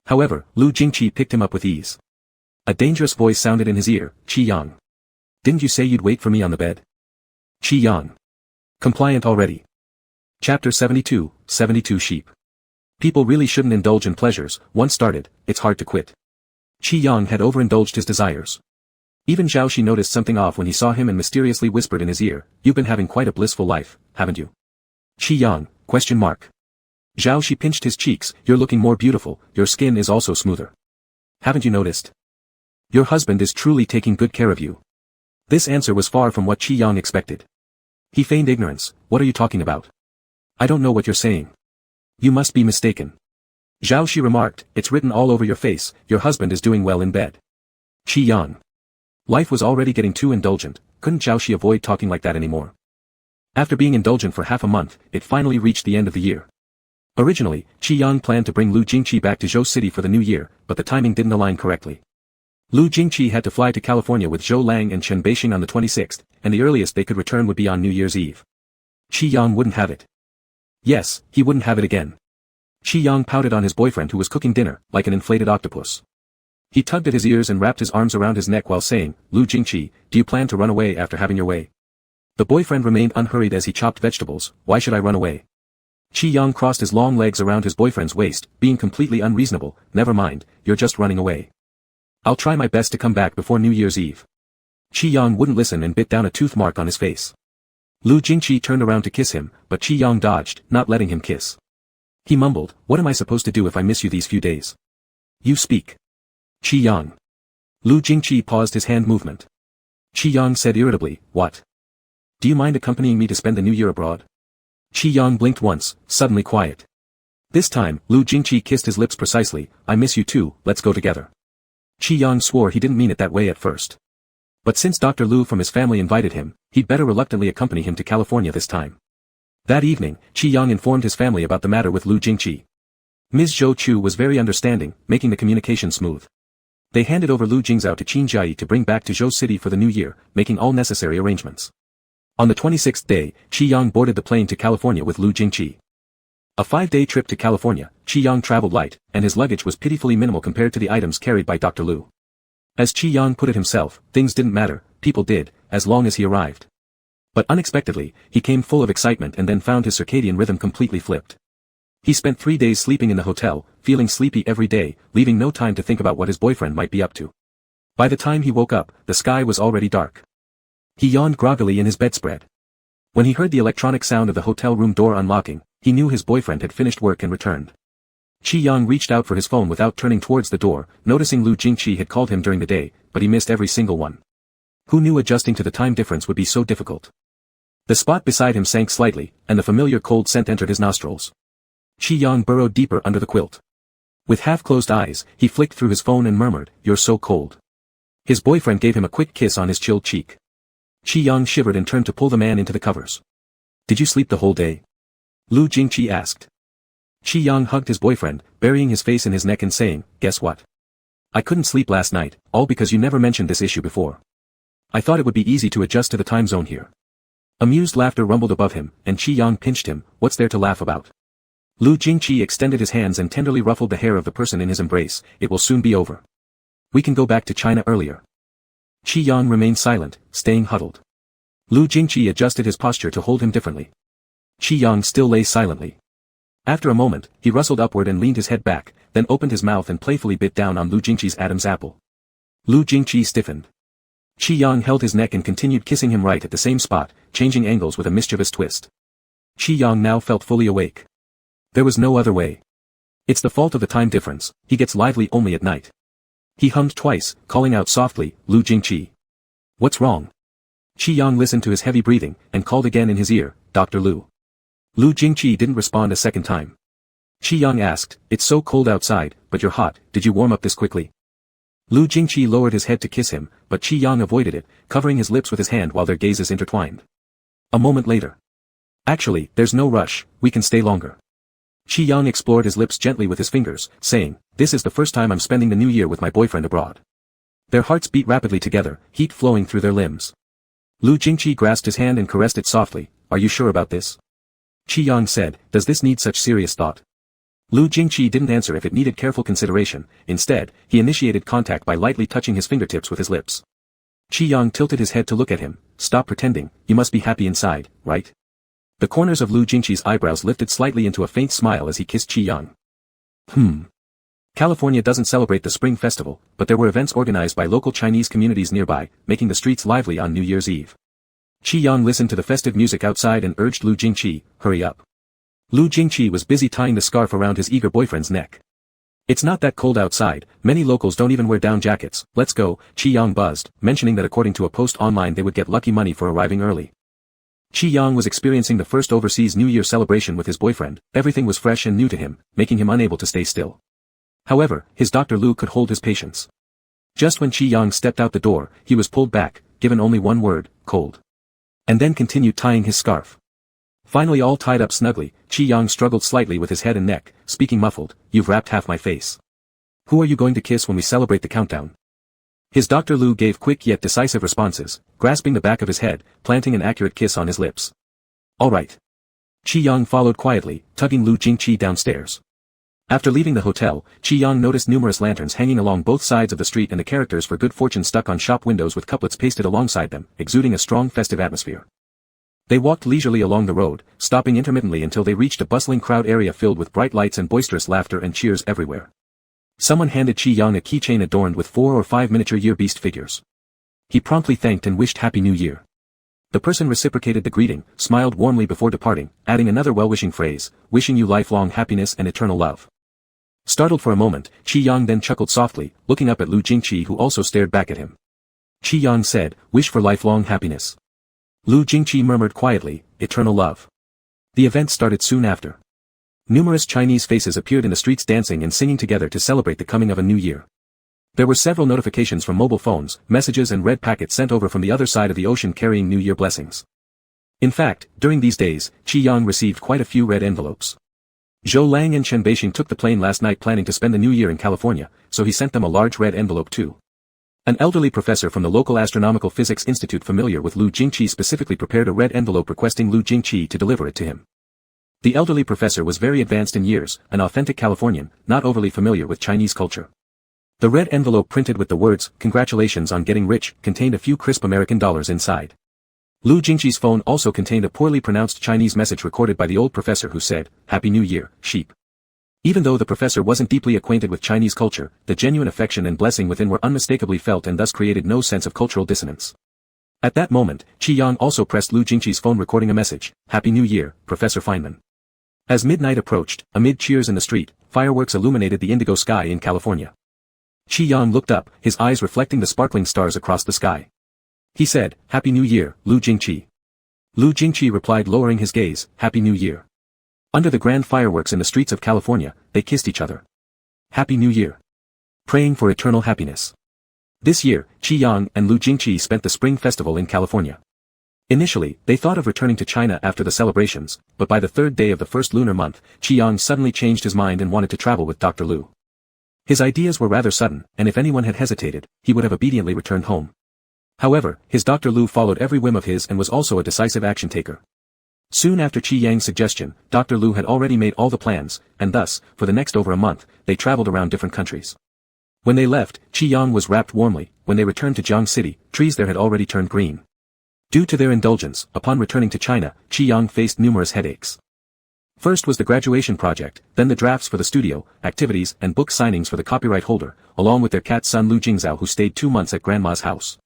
However, Lu Jingqi picked him up with ease. A dangerous voice sounded in his ear, Qi Yang. Didn't you say you'd wait for me on the bed? Qi Yang. Compliant already. Chapter 72, 72 Sheep. People really shouldn't indulge in pleasures, once started, it's hard to quit. Qi Yang had overindulged his desires. Even Zhao Shi noticed something off when he saw him and mysteriously whispered in his ear, you've been having quite a blissful life, haven't you? Qi Yang, question mark. Zhao Shi pinched his cheeks, you're looking more beautiful, your skin is also smoother. Haven't you noticed? Your husband is truly taking good care of you. This answer was far from what Qi Yang expected. He feigned ignorance, what are you talking about? I don't know what you're saying. You must be mistaken. Zhao Shi remarked, it's written all over your face, your husband is doing well in bed. Qi Yang. Life was already getting too indulgent, couldn't Zhao Shi avoid talking like that anymore? After being indulgent for half a month, it finally reached the end of the year. Originally, Qi Yang planned to bring Lu Jingqi back to Zhou City for the new year, but the timing didn't align correctly. Lu Jingqi had to fly to California with Zhou Lang and Chen Beixing on the 26th, and the earliest they could return would be on New Year's Eve. Qi Yang wouldn't have it. Yes, he wouldn't have it again. Qi Yang pouted on his boyfriend who was cooking dinner, like an inflated octopus. He tugged at his ears and wrapped his arms around his neck while saying, Lu Jingqi, do you plan to run away after having your way? The boyfriend remained unhurried as he chopped vegetables, why should I run away? Qi Yang crossed his long legs around his boyfriend's waist, being completely unreasonable, never mind, you're just running away. I'll try my best to come back before New Year's Eve. Qi Yang wouldn't listen and bit down a tooth mark on his face. Lu Jingqi turned around to kiss him, but Qi Yang dodged, not letting him kiss. He mumbled, what am I supposed to do if I miss you these few days? You speak. Qi Yang. Lu Jingqi paused his hand movement. Qi Yang said irritably, what? Do you mind accompanying me to spend the new year abroad? Qi Yang blinked once, suddenly quiet. This time, Lu Jingqi kissed his lips precisely, I miss you too, let's go together. Qi Yang swore he didn't mean it that way at first. But since Dr. Lu from his family invited him, he'd better reluctantly accompany him to California this time. That evening, Qi Yang informed his family about the matter with Lu Jingqi. Ms. Zhou Chu was very understanding, making the communication smooth. They handed over Lu Jingzhao to Qin Jiayi to bring back to Zhou City for the new year, making all necessary arrangements. On the 26th day, Qi Yang boarded the plane to California with Lu Jingqi. A 5-day trip to California, Qi Yang traveled light, and his luggage was pitifully minimal compared to the items carried by Dr. Lu. As Qi Yang put it himself, things didn't matter, people did, as long as he arrived. But unexpectedly, he came full of excitement and then found his circadian rhythm completely flipped. He spent 3 days sleeping in the hotel, feeling sleepy every day, leaving no time to think about what his boyfriend might be up to. By the time he woke up, the sky was already dark. He yawned groggily in his bedspread. When he heard the electronic sound of the hotel room door unlocking, he knew his boyfriend had finished work and returned. Qi Yang reached out for his phone without turning towards the door, noticing Lu Jingqi had called him during the day, but he missed every single one. Who knew adjusting to the time difference would be so difficult? The spot beside him sank slightly, and the familiar cold scent entered his nostrils. Qi Yang burrowed deeper under the quilt. With half-closed eyes, he flicked through his phone and murmured, "You're so cold." His boyfriend gave him a quick kiss on his chilled cheek. Qi Yang shivered and turned to pull the man into the covers. "Did you sleep the whole day?" Lu Jingqi asked. Qi Yang hugged his boyfriend, burying his face in his neck and saying, "Guess what? I couldn't sleep last night, all because you never mentioned this issue before. I thought it would be easy to adjust to the time zone here." Amused laughter rumbled above him, and Qi Yang pinched him. "What's there to laugh about?" Lu Jingqi extended his hands and tenderly ruffled the hair of the person in his embrace. "It will soon be over. We can go back to China earlier." Qi Yang remained silent, staying huddled. Lu Jingqi adjusted his posture to hold him differently. Qi Yang still lay silently. After a moment, he rustled upward and leaned his head back, then opened his mouth and playfully bit down on Lu Jingqi's Adam's apple. Lu Jingqi stiffened. Qi Yang held his neck and continued kissing him right at the same spot, changing angles with a mischievous twist. Qi Yang now felt fully awake. There was no other way. It's the fault of the time difference, he gets lively only at night. He hummed twice, calling out softly, "Lu Jingqi. What's wrong?" Qi Yang listened to his heavy breathing, and called again in his ear, "Dr. Lu." Lu Jingqi didn't respond a second time. Qi Yang asked, "It's so cold outside, but you're hot, did you warm up this quickly?" Lu Jingqi lowered his head to kiss him, but Qi Yang avoided it, covering his lips with his hand while their gazes intertwined. A moment later. "Actually, there's no rush, we can stay longer." Qi Yang explored his lips gently with his fingers, saying, "This is the first time I'm spending the new year with my boyfriend abroad." Their hearts beat rapidly together, heat flowing through their limbs. Lu Jingqi grasped his hand and caressed it softly. "Are you sure about this?" Qi Yang said, "Does this need such serious thought?" Lu Jingqi didn't answer if it needed careful consideration. Instead, he initiated contact by lightly touching his fingertips with his lips. Qi Yang tilted his head to look at him. "Stop pretending, you must be happy inside, right?" The corners of Lu Jingqi's eyebrows lifted slightly into a faint smile as he kissed Qi Yang. California doesn't celebrate the Spring Festival, but there were events organized by local Chinese communities nearby, making the streets lively on New Year's Eve. Qi Yang listened to the festive music outside and urged Lu Jingqi, "Hurry up." Lu Jingqi was busy tying the scarf around his eager boyfriend's neck. "It's not that cold outside, many locals don't even wear down jackets, let's go," Qi Yang buzzed, mentioning that according to a post online they would get lucky money for arriving early. Qi Yang was experiencing the first overseas New Year celebration with his boyfriend. Everything was fresh and new to him, making him unable to stay still. However, his Dr. Lu could hold his patience. Just when Qi Yang stepped out the door, he was pulled back, given only one word, "cold." And then continued tying his scarf. Finally all tied up snugly, Qi Yang struggled slightly with his head and neck, speaking muffled, "You've wrapped half my face. Who are you going to kiss when we celebrate the countdown?" His Dr. Lu gave quick yet decisive responses, grasping the back of his head, planting an accurate kiss on his lips. "All right." Qi Yang followed quietly, tugging Lu Jingqi downstairs. After leaving the hotel, Qi Yang noticed numerous lanterns hanging along both sides of the street and the characters for good fortune stuck on shop windows with couplets pasted alongside them, exuding a strong festive atmosphere. They walked leisurely along the road, stopping intermittently until they reached a bustling crowd area filled with bright lights and boisterous laughter and cheers everywhere. Someone handed Qi Yang a keychain adorned with 4 or 5 miniature year beast figures. He promptly thanked and wished Happy New Year. The person reciprocated the greeting, smiled warmly before departing, adding another well-wishing phrase, "Wishing you lifelong happiness and eternal love." Startled for a moment, Qi Yang then chuckled softly, looking up at Lu Jingqi who also stared back at him. Qi Yang said, "Wish for lifelong happiness." Lu Jingqi murmured quietly, "Eternal love." The event started soon after. Numerous Chinese faces appeared in the streets dancing and singing together to celebrate the coming of a new year. There were several notifications from mobile phones, messages and red packets sent over from the other side of the ocean carrying New Year blessings. In fact, during these days, Qi Yang received quite a few red envelopes. Zhou Lang and Chen Beixing took the plane last night planning to spend the New Year in California, so he sent them a large red envelope too. An elderly professor from the local Astronomical Physics Institute familiar with Lu Jingqi specifically prepared a red envelope requesting Lu Jingqi to deliver it to him. The elderly professor was very advanced in years, an authentic Californian, not overly familiar with Chinese culture. The red envelope printed with the words, "Congratulations on getting rich," contained a few crisp American dollars inside. Lu Jingqi's phone also contained a poorly pronounced Chinese message recorded by the old professor who said, "Happy New Year, sheep." Even though the professor wasn't deeply acquainted with Chinese culture, the genuine affection and blessing within were unmistakably felt and thus created no sense of cultural dissonance. At that moment, Qi Yang also pressed Lu Jingqi's phone recording a message, "Happy New Year, Professor Feynman." As midnight approached, amid cheers in the street, fireworks illuminated the indigo sky in California. Qi Yang looked up, his eyes reflecting the sparkling stars across the sky. He said, "Happy New Year, Lu Jingqi." Lu Jingqi replied, lowering his gaze, "Happy New Year." Under the grand fireworks in the streets of California, they kissed each other. Happy New Year. Praying for eternal happiness. This year, Qi Yang and Lu Jingqi spent the Spring Festival in California. Initially, they thought of returning to China after the celebrations, but by the third day of the first lunar month, Qi Yang suddenly changed his mind and wanted to travel with Dr. Lu. His ideas were rather sudden, and if anyone had hesitated, he would have obediently returned home. However, his Dr. Lu followed every whim of his and was also a decisive action taker. Soon after Qi Yang's suggestion, Dr. Lu had already made all the plans, and thus, for the next over a month, they traveled around different countries. When they left, Qi Yang was wrapped warmly. When they returned to Jiangcheng City, trees there had already turned green. Due to their indulgence, upon returning to China, Qi Yang faced numerous headaches. First was the graduation project, then the drafts for the studio, activities and book signings for the copyright holder, along with their cat son Lu Jingzhao who stayed 2 months at Grandma's house.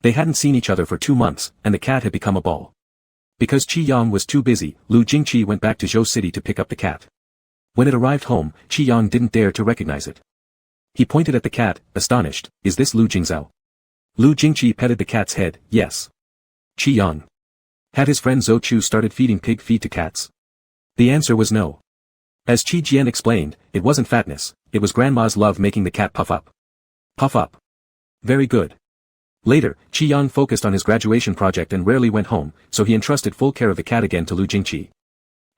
They hadn't seen each other for 2 months, and the cat had become a ball. Because Qi Yang was too busy, Lu Jingqi went back to Zhou City to pick up the cat. When it arrived home, Qi Yang didn't dare to recognize it. He pointed at the cat, astonished, "Is this Lu Jingzhao?" Lu Jingqi petted the cat's head, "Yes." Qi Yang. Had his friend Zhou Chu started feeding pig feed to cats? The answer was no. As Qi Jian explained, it wasn't fatness, it was Grandma's love making the cat puff up. Puff up. Very good. Later, Qi Yang focused on his graduation project and rarely went home, so he entrusted full care of the cat again to Lu Jingqi.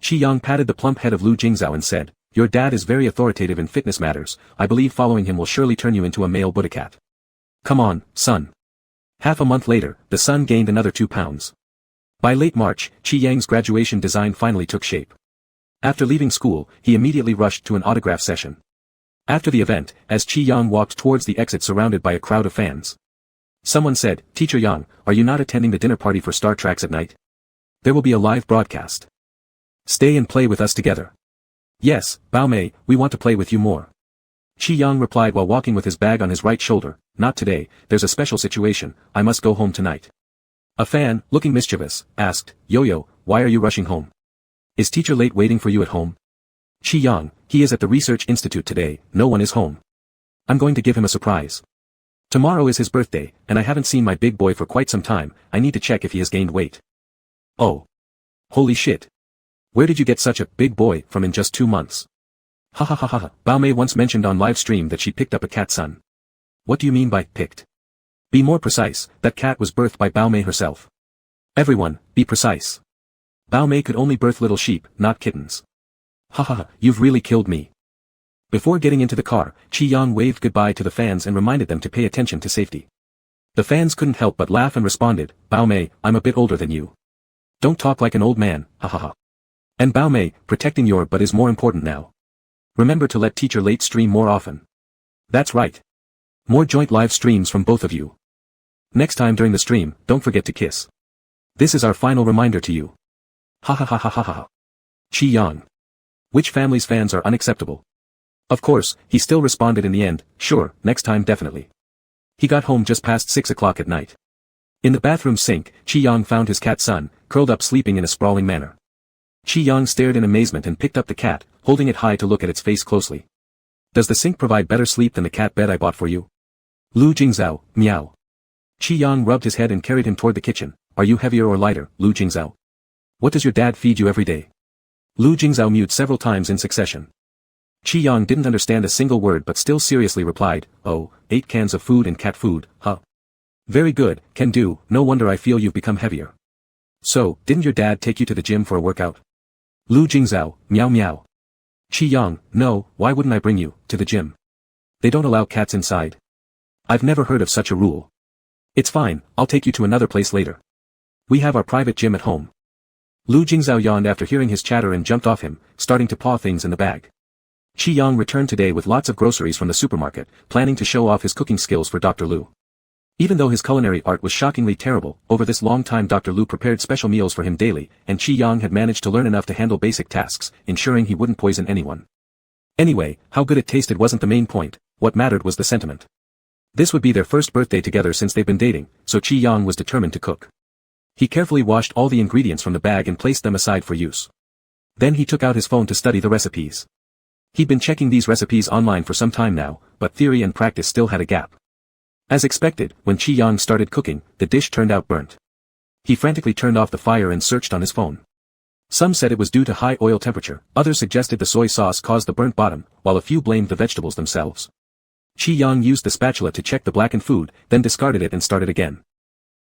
Qi Yang patted the plump head of Lu Jingzhao and said, "Your dad is very authoritative in fitness matters, I believe following him will surely turn you into a male Buddha cat. Come on, son." Half a month later, the son gained another 2 pounds. By late March, Qi Yang's graduation design finally took shape. After leaving school, he immediately rushed to an autograph session. After the event, as Qi Yang walked towards the exit surrounded by a crowd of fans, someone said, "Teacher Yang, are you not attending the dinner party for Star Treks at night? There will be a live broadcast. Stay and play with us together." "Yes, Bao Mei, we want to play with you more." Qi Yang replied while walking with his bag on his right shoulder, "Not today, there's a special situation, I must go home tonight." A fan, looking mischievous, asked, "Yo-Yo, why are you rushing home? Is teacher late waiting for you at home?" "Qi Yang, he is at the research institute today, no one is home. I'm going to give him a surprise. Tomorrow is his birthday, and I haven't seen my big boy for quite some time, I need to check if he has gained weight." "Oh. Holy shit. Where did you get such a big boy from in just 2 months?" "Ha ha ha ha ha, Bao Mei once mentioned on live stream that she picked up a cat son." "What do you mean by picked?" "Be more precise, that cat was birthed by Bao Mei herself." "Everyone, be precise. Bao Mei could only birth little sheep, not kittens." "Ha ha ha, you've really killed me." Before getting into the car, Qi Yang waved goodbye to the fans and reminded them to pay attention to safety. The fans couldn't help but laugh and responded, "Bao Mei, I'm a bit older than you. Don't talk like an old man, ha ha ha. And Bao Mei, protecting your butt is more important now. Remember to let teacher late stream more often." "That's right. More joint live streams from both of you. Next time during the stream, don't forget to kiss. This is our final reminder to you." Ha ha ha ha ha ha. Qi Yang. Which family's fans are unacceptable? Of course, he still responded in the end, "Sure, next time definitely." He got home just past 6 o'clock at night. In the bathroom sink, Qi Yang found his cat son, curled up sleeping in a sprawling manner. Qi Yang stared in amazement and picked up the cat, holding it high to look at its face closely. "Does the sink provide better sleep than the cat bed I bought for you?" Lu Jingzhao, meow. Qi Yang rubbed his head and carried him toward the kitchen. "Are you heavier or lighter, Lu Jingzhao? What does your dad feed you every day?" Lu Jingzhao mewed several times in succession. Qi Yang didn't understand a single word but still seriously replied, "Oh, 8 cans of food and cat food, huh? Very good, can do, no wonder I feel you've become heavier. So, didn't your dad take you to the gym for a workout?" Lu Jingzhao, meow meow. Qi Yang, "No, why wouldn't I bring you to the gym? They don't allow cats inside. I've never heard of such a rule. It's fine, I'll take you to another place later. We have our private gym at home." Lu Jingzhao yawned after hearing his chatter and jumped off him, starting to paw things in the bag. Qi Yang returned today with lots of groceries from the supermarket, planning to show off his cooking skills for Dr. Lu. Even though his culinary art was shockingly terrible, over this long time Dr. Lu prepared special meals for him daily, and Qi Yang had managed to learn enough to handle basic tasks, ensuring he wouldn't poison anyone. Anyway, how good it tasted wasn't the main point, what mattered was the sentiment. This would be their first birthday together since they've been dating, so Qi Yang was determined to cook. He carefully washed all the ingredients from the bag and placed them aside for use. Then he took out his phone to study the recipes. He'd been checking these recipes online for some time now, but theory and practice still had a gap. As expected, when Qi Yang started cooking, the dish turned out burnt. He frantically turned off the fire and searched on his phone. Some said it was due to high oil temperature, others suggested the soy sauce caused the burnt bottom, while a few blamed the vegetables themselves. Qi Yang used the spatula to check the blackened food, then discarded it and started again.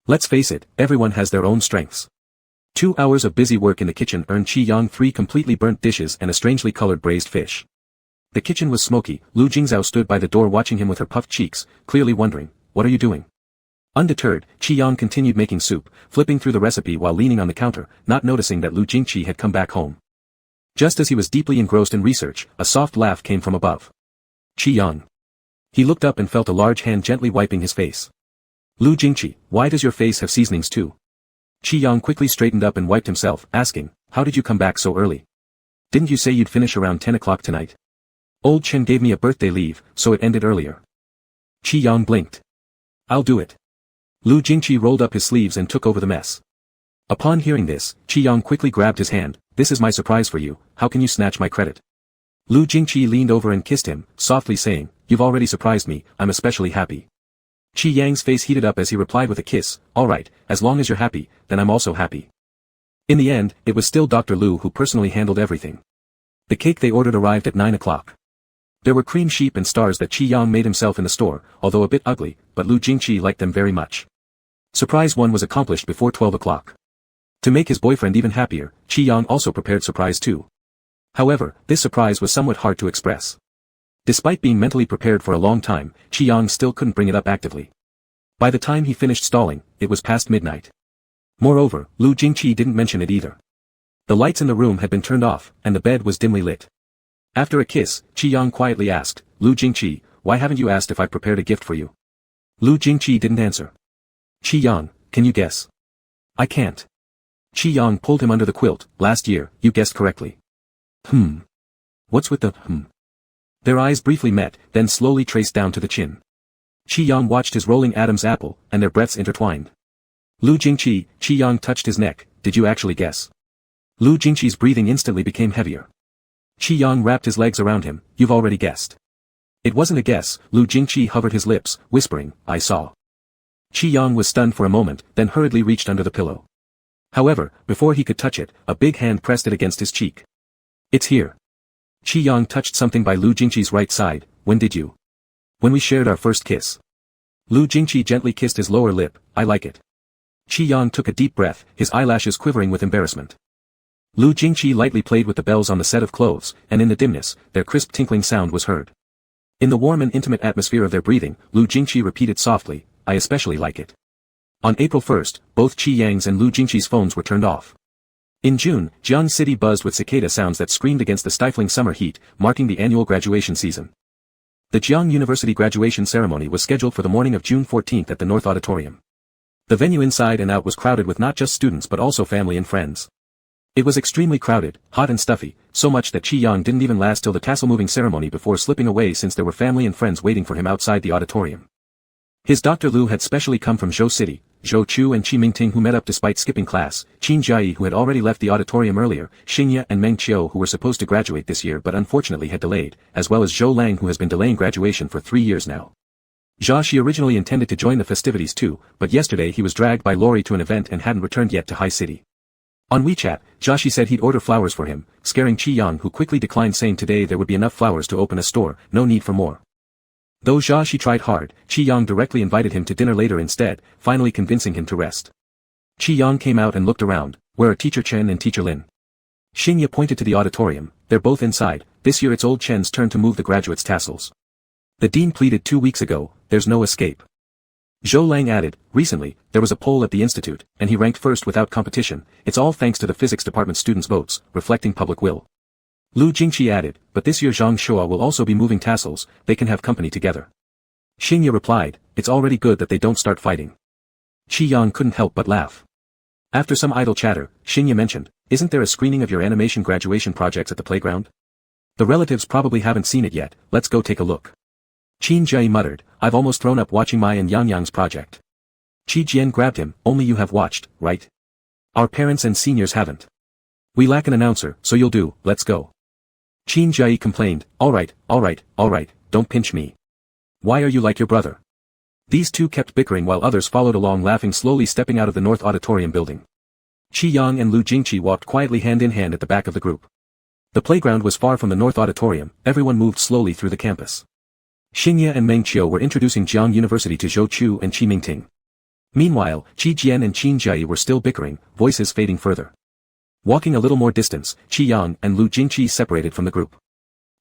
Let's face it, everyone has their own strengths. 2 hours of busy work in the kitchen earned Qi Yang 3 completely burnt dishes and a strangely colored braised fish. The kitchen was smoky. Lu Jingzhao stood by the door watching him with her puffed cheeks, clearly wondering, what are you doing? Undeterred, Qi Yang continued making soup, flipping through the recipe while leaning on the counter, not noticing that Lu Jingqi had come back home. Just as he was deeply engrossed in research, a soft laugh came from above. Qi Yang. He looked up and felt a large hand gently wiping his face. Lu Jingqi, why does your face have seasonings too? Qi Yang quickly straightened up and wiped himself, asking, how did you come back so early? Didn't you say you'd finish around 10 o'clock tonight? Old Chen gave me a birthday leave, so it ended earlier. Qi Yang blinked. I'll do it. Lu Jingqi rolled up his sleeves and took over the mess. Upon hearing this, Qi Yang quickly grabbed his hand. This is my surprise for you, how can you snatch my credit? Lu Jingqi leaned over and kissed him, softly saying, you've already surprised me, I'm especially happy. Qi Yang's face heated up as he replied with a kiss, alright, as long as you're happy, then I'm also happy. In the end, it was still Dr. Lu who personally handled everything. The cake they ordered arrived at 9 o'clock. There were cream sheep and stars that Qi Yang made himself in the store, although a bit ugly, but Lu Jingqi liked them very much. Surprise 1 was accomplished before 12 o'clock. To make his boyfriend even happier, Qi Yang also prepared surprise 2. However, this surprise was somewhat hard to express. Despite being mentally prepared for a long time, Qi Yang still couldn't bring it up actively. By the time he finished stalling, it was past midnight. Moreover, Lu Jingqi didn't mention it either. The lights in the room had been turned off, and the bed was dimly lit. After a kiss, Qi Yang quietly asked, Lu Jingqi, why haven't you asked if I prepared a gift for you? Lu Jingqi didn't answer. Qi Yang, can you guess? I can't. Qi Yang pulled him under the quilt. Last year, you guessed correctly. What's with the Their eyes briefly met, then slowly traced down to the chin. Qi Yang watched his rolling Adam's apple, and their breaths intertwined. Lu Jingqi, Qi Yang touched his neck, did you actually guess? Lu Jingqi's breathing instantly became heavier. Qi Yang wrapped his legs around him, you've already guessed. It wasn't a guess, Lu Jingqi hovered his lips, whispering, I saw. Qi Yang was stunned for a moment, then hurriedly reached under the pillow. However, before he could touch it, a big hand pressed it against his cheek. It's here. Qi Yang touched something by Lu Jingqi's right side, when did you? When we shared our first kiss. Lu Jingqi gently kissed his lower lip, I like it. Qi Yang took a deep breath, his eyelashes quivering with embarrassment. Lu Jingqi lightly played with the bells on the set of clothes, and in the dimness, their crisp tinkling sound was heard. In the warm and intimate atmosphere of their breathing, Lu Jingqi repeated softly, I especially like it. On April 1st, both Qi Yang's and Lu Jingqi's phones were turned off. In June, Jiangcheng City buzzed with cicada sounds that screamed against the stifling summer heat, marking the annual graduation season. The Jiangcheng University graduation ceremony was scheduled for the morning of June 14th at the North Auditorium. The venue inside and out was crowded with not just students but also family and friends. It was extremely crowded, hot and stuffy, so much that Qi Yang didn't even last till the tassel-moving ceremony before slipping away since there were family and friends waiting for him outside the auditorium. His Dr. Lu had specially come from Zhou City, Zhou Chu and Qi Mingting who met up despite skipping class, Qin Jiayi who had already left the auditorium earlier, Xingye and Meng Qiu who were supposed to graduate this year but unfortunately had delayed, as well as Zhou Lang who has been delaying graduation for 3 years now. Jia Shi originally intended to join the festivities too, but yesterday he was dragged by Lori to an event and hadn't returned yet to High City. On WeChat, Jia Shi said he'd order flowers for him, scaring Qi Yang who quickly declined saying today there would be enough flowers to open a store, no need for more. Though Jia Shi tried hard, Qi Yang directly invited him to dinner later instead, finally convincing him to rest. Qi Yang came out and looked around, where are Teacher Chen and Teacher Lin? Xingye pointed to the auditorium, they're both inside, this year it's old Chen's turn to move the graduates' tassels. The dean pleaded 2 weeks ago, there's no escape. Zhou Lang added, recently, there was a poll at the institute, and he ranked first without competition, it's all thanks to the physics department students' votes, reflecting public will. Lu Jingqi added, but this year Zhang Shua will also be moving tassels, they can have company together. Xingye replied, it's already good that they don't start fighting. Qi Yang couldn't help but laugh. After some idle chatter, Xingye mentioned, isn't there a screening of your animation graduation projects at the playground? The relatives probably haven't seen it yet, let's go take a look. Qin Jie muttered, I've almost thrown up watching my and Yang Yang's project. Qi Jian grabbed him, only you have watched, right? Our parents and seniors haven't. We lack an announcer, so you'll do, let's go. Qin Jie complained, alright, don't pinch me. Why are you like your brother? These two kept bickering while others followed along laughing, slowly stepping out of the North Auditorium building. Qi Yang and Lu Jingqi walked quietly hand in hand at the back of the group. The playground was far from the North Auditorium, everyone moved slowly through the campus. Xingye and Meng Qiu were introducing Jiangcheng University to Zhou Chu and Qi Mingting. Meanwhile, Qi Jian and Qin Jie were still bickering, voices fading further. Walking a little more distance, Qi Yang and Lu Jingqi separated from the group.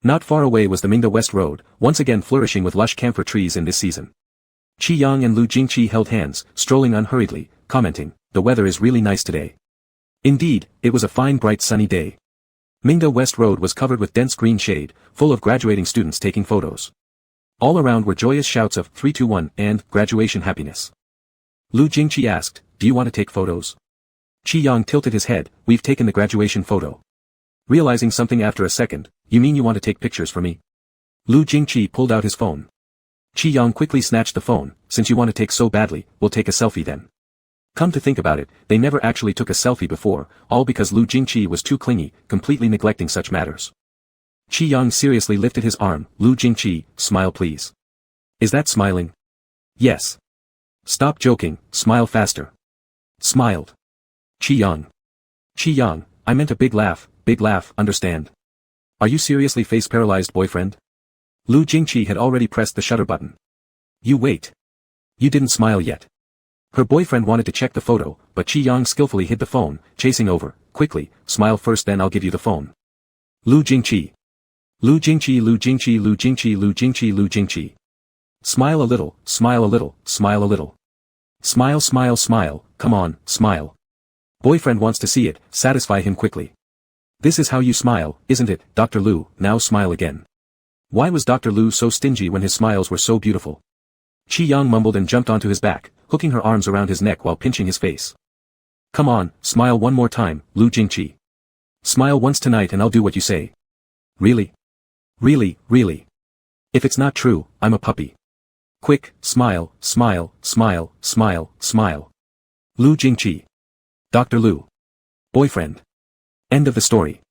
Not far away was the Mingda West Road, once again flourishing with lush camphor trees in this season. Qi Yang and Lu Jingqi held hands, strolling unhurriedly, commenting, the weather is really nice today. Indeed, it was a fine bright sunny day. Mingda West Road was covered with dense green shade, full of graduating students taking photos. All around were joyous shouts of 3-2-1 and graduation happiness. Lu Jingqi asked, do you want to take photos? Qi Yang tilted his head, we've taken the graduation photo. Realizing something after a second, you mean you want to take pictures for me? Lu Jingqi pulled out his phone. Qi Yang quickly snatched the phone, since you want to take so badly, we'll take a selfie then. Come to think about it, they never actually took a selfie before, all because Lu Jingqi was too clingy, completely neglecting such matters. Qi Yang seriously lifted his arm, Lu Jingqi, smile please. Is that smiling? Yes. Stop joking, smile faster. Smiled. Qi Yang, I meant a big laugh, understand? Are you seriously face-paralyzed, boyfriend? Lu Jingqi had already pressed the shutter button. You wait. You didn't smile yet. Her boyfriend wanted to check the photo, but Qi Yang skillfully hid the phone, chasing over, quickly, smile first then I'll give you the phone. Lu Jingqi. Lu Jingqi, Lu Jingqi, Lu Jingqi, Lu Jingqi, Lu Jingqi. Smile a little, smile a little, smile a little. Smile, smile, smile, come on, smile. Boyfriend wants to see it, satisfy him quickly. This is how you smile, isn't it, Dr. Lu, now smile again. Why was Dr. Lu so stingy when his smiles were so beautiful? Qi Yang mumbled and jumped onto his back, hooking her arms around his neck while pinching his face. Come on, smile one more time, Lu Jingqi. Smile once tonight and I'll do what you say. Really? Really, really. If it's not true, I'm a puppy. Quick, smile, smile, smile, smile, smile. Lu Jingqi. Dr. Lu. Boyfriend. End of the story.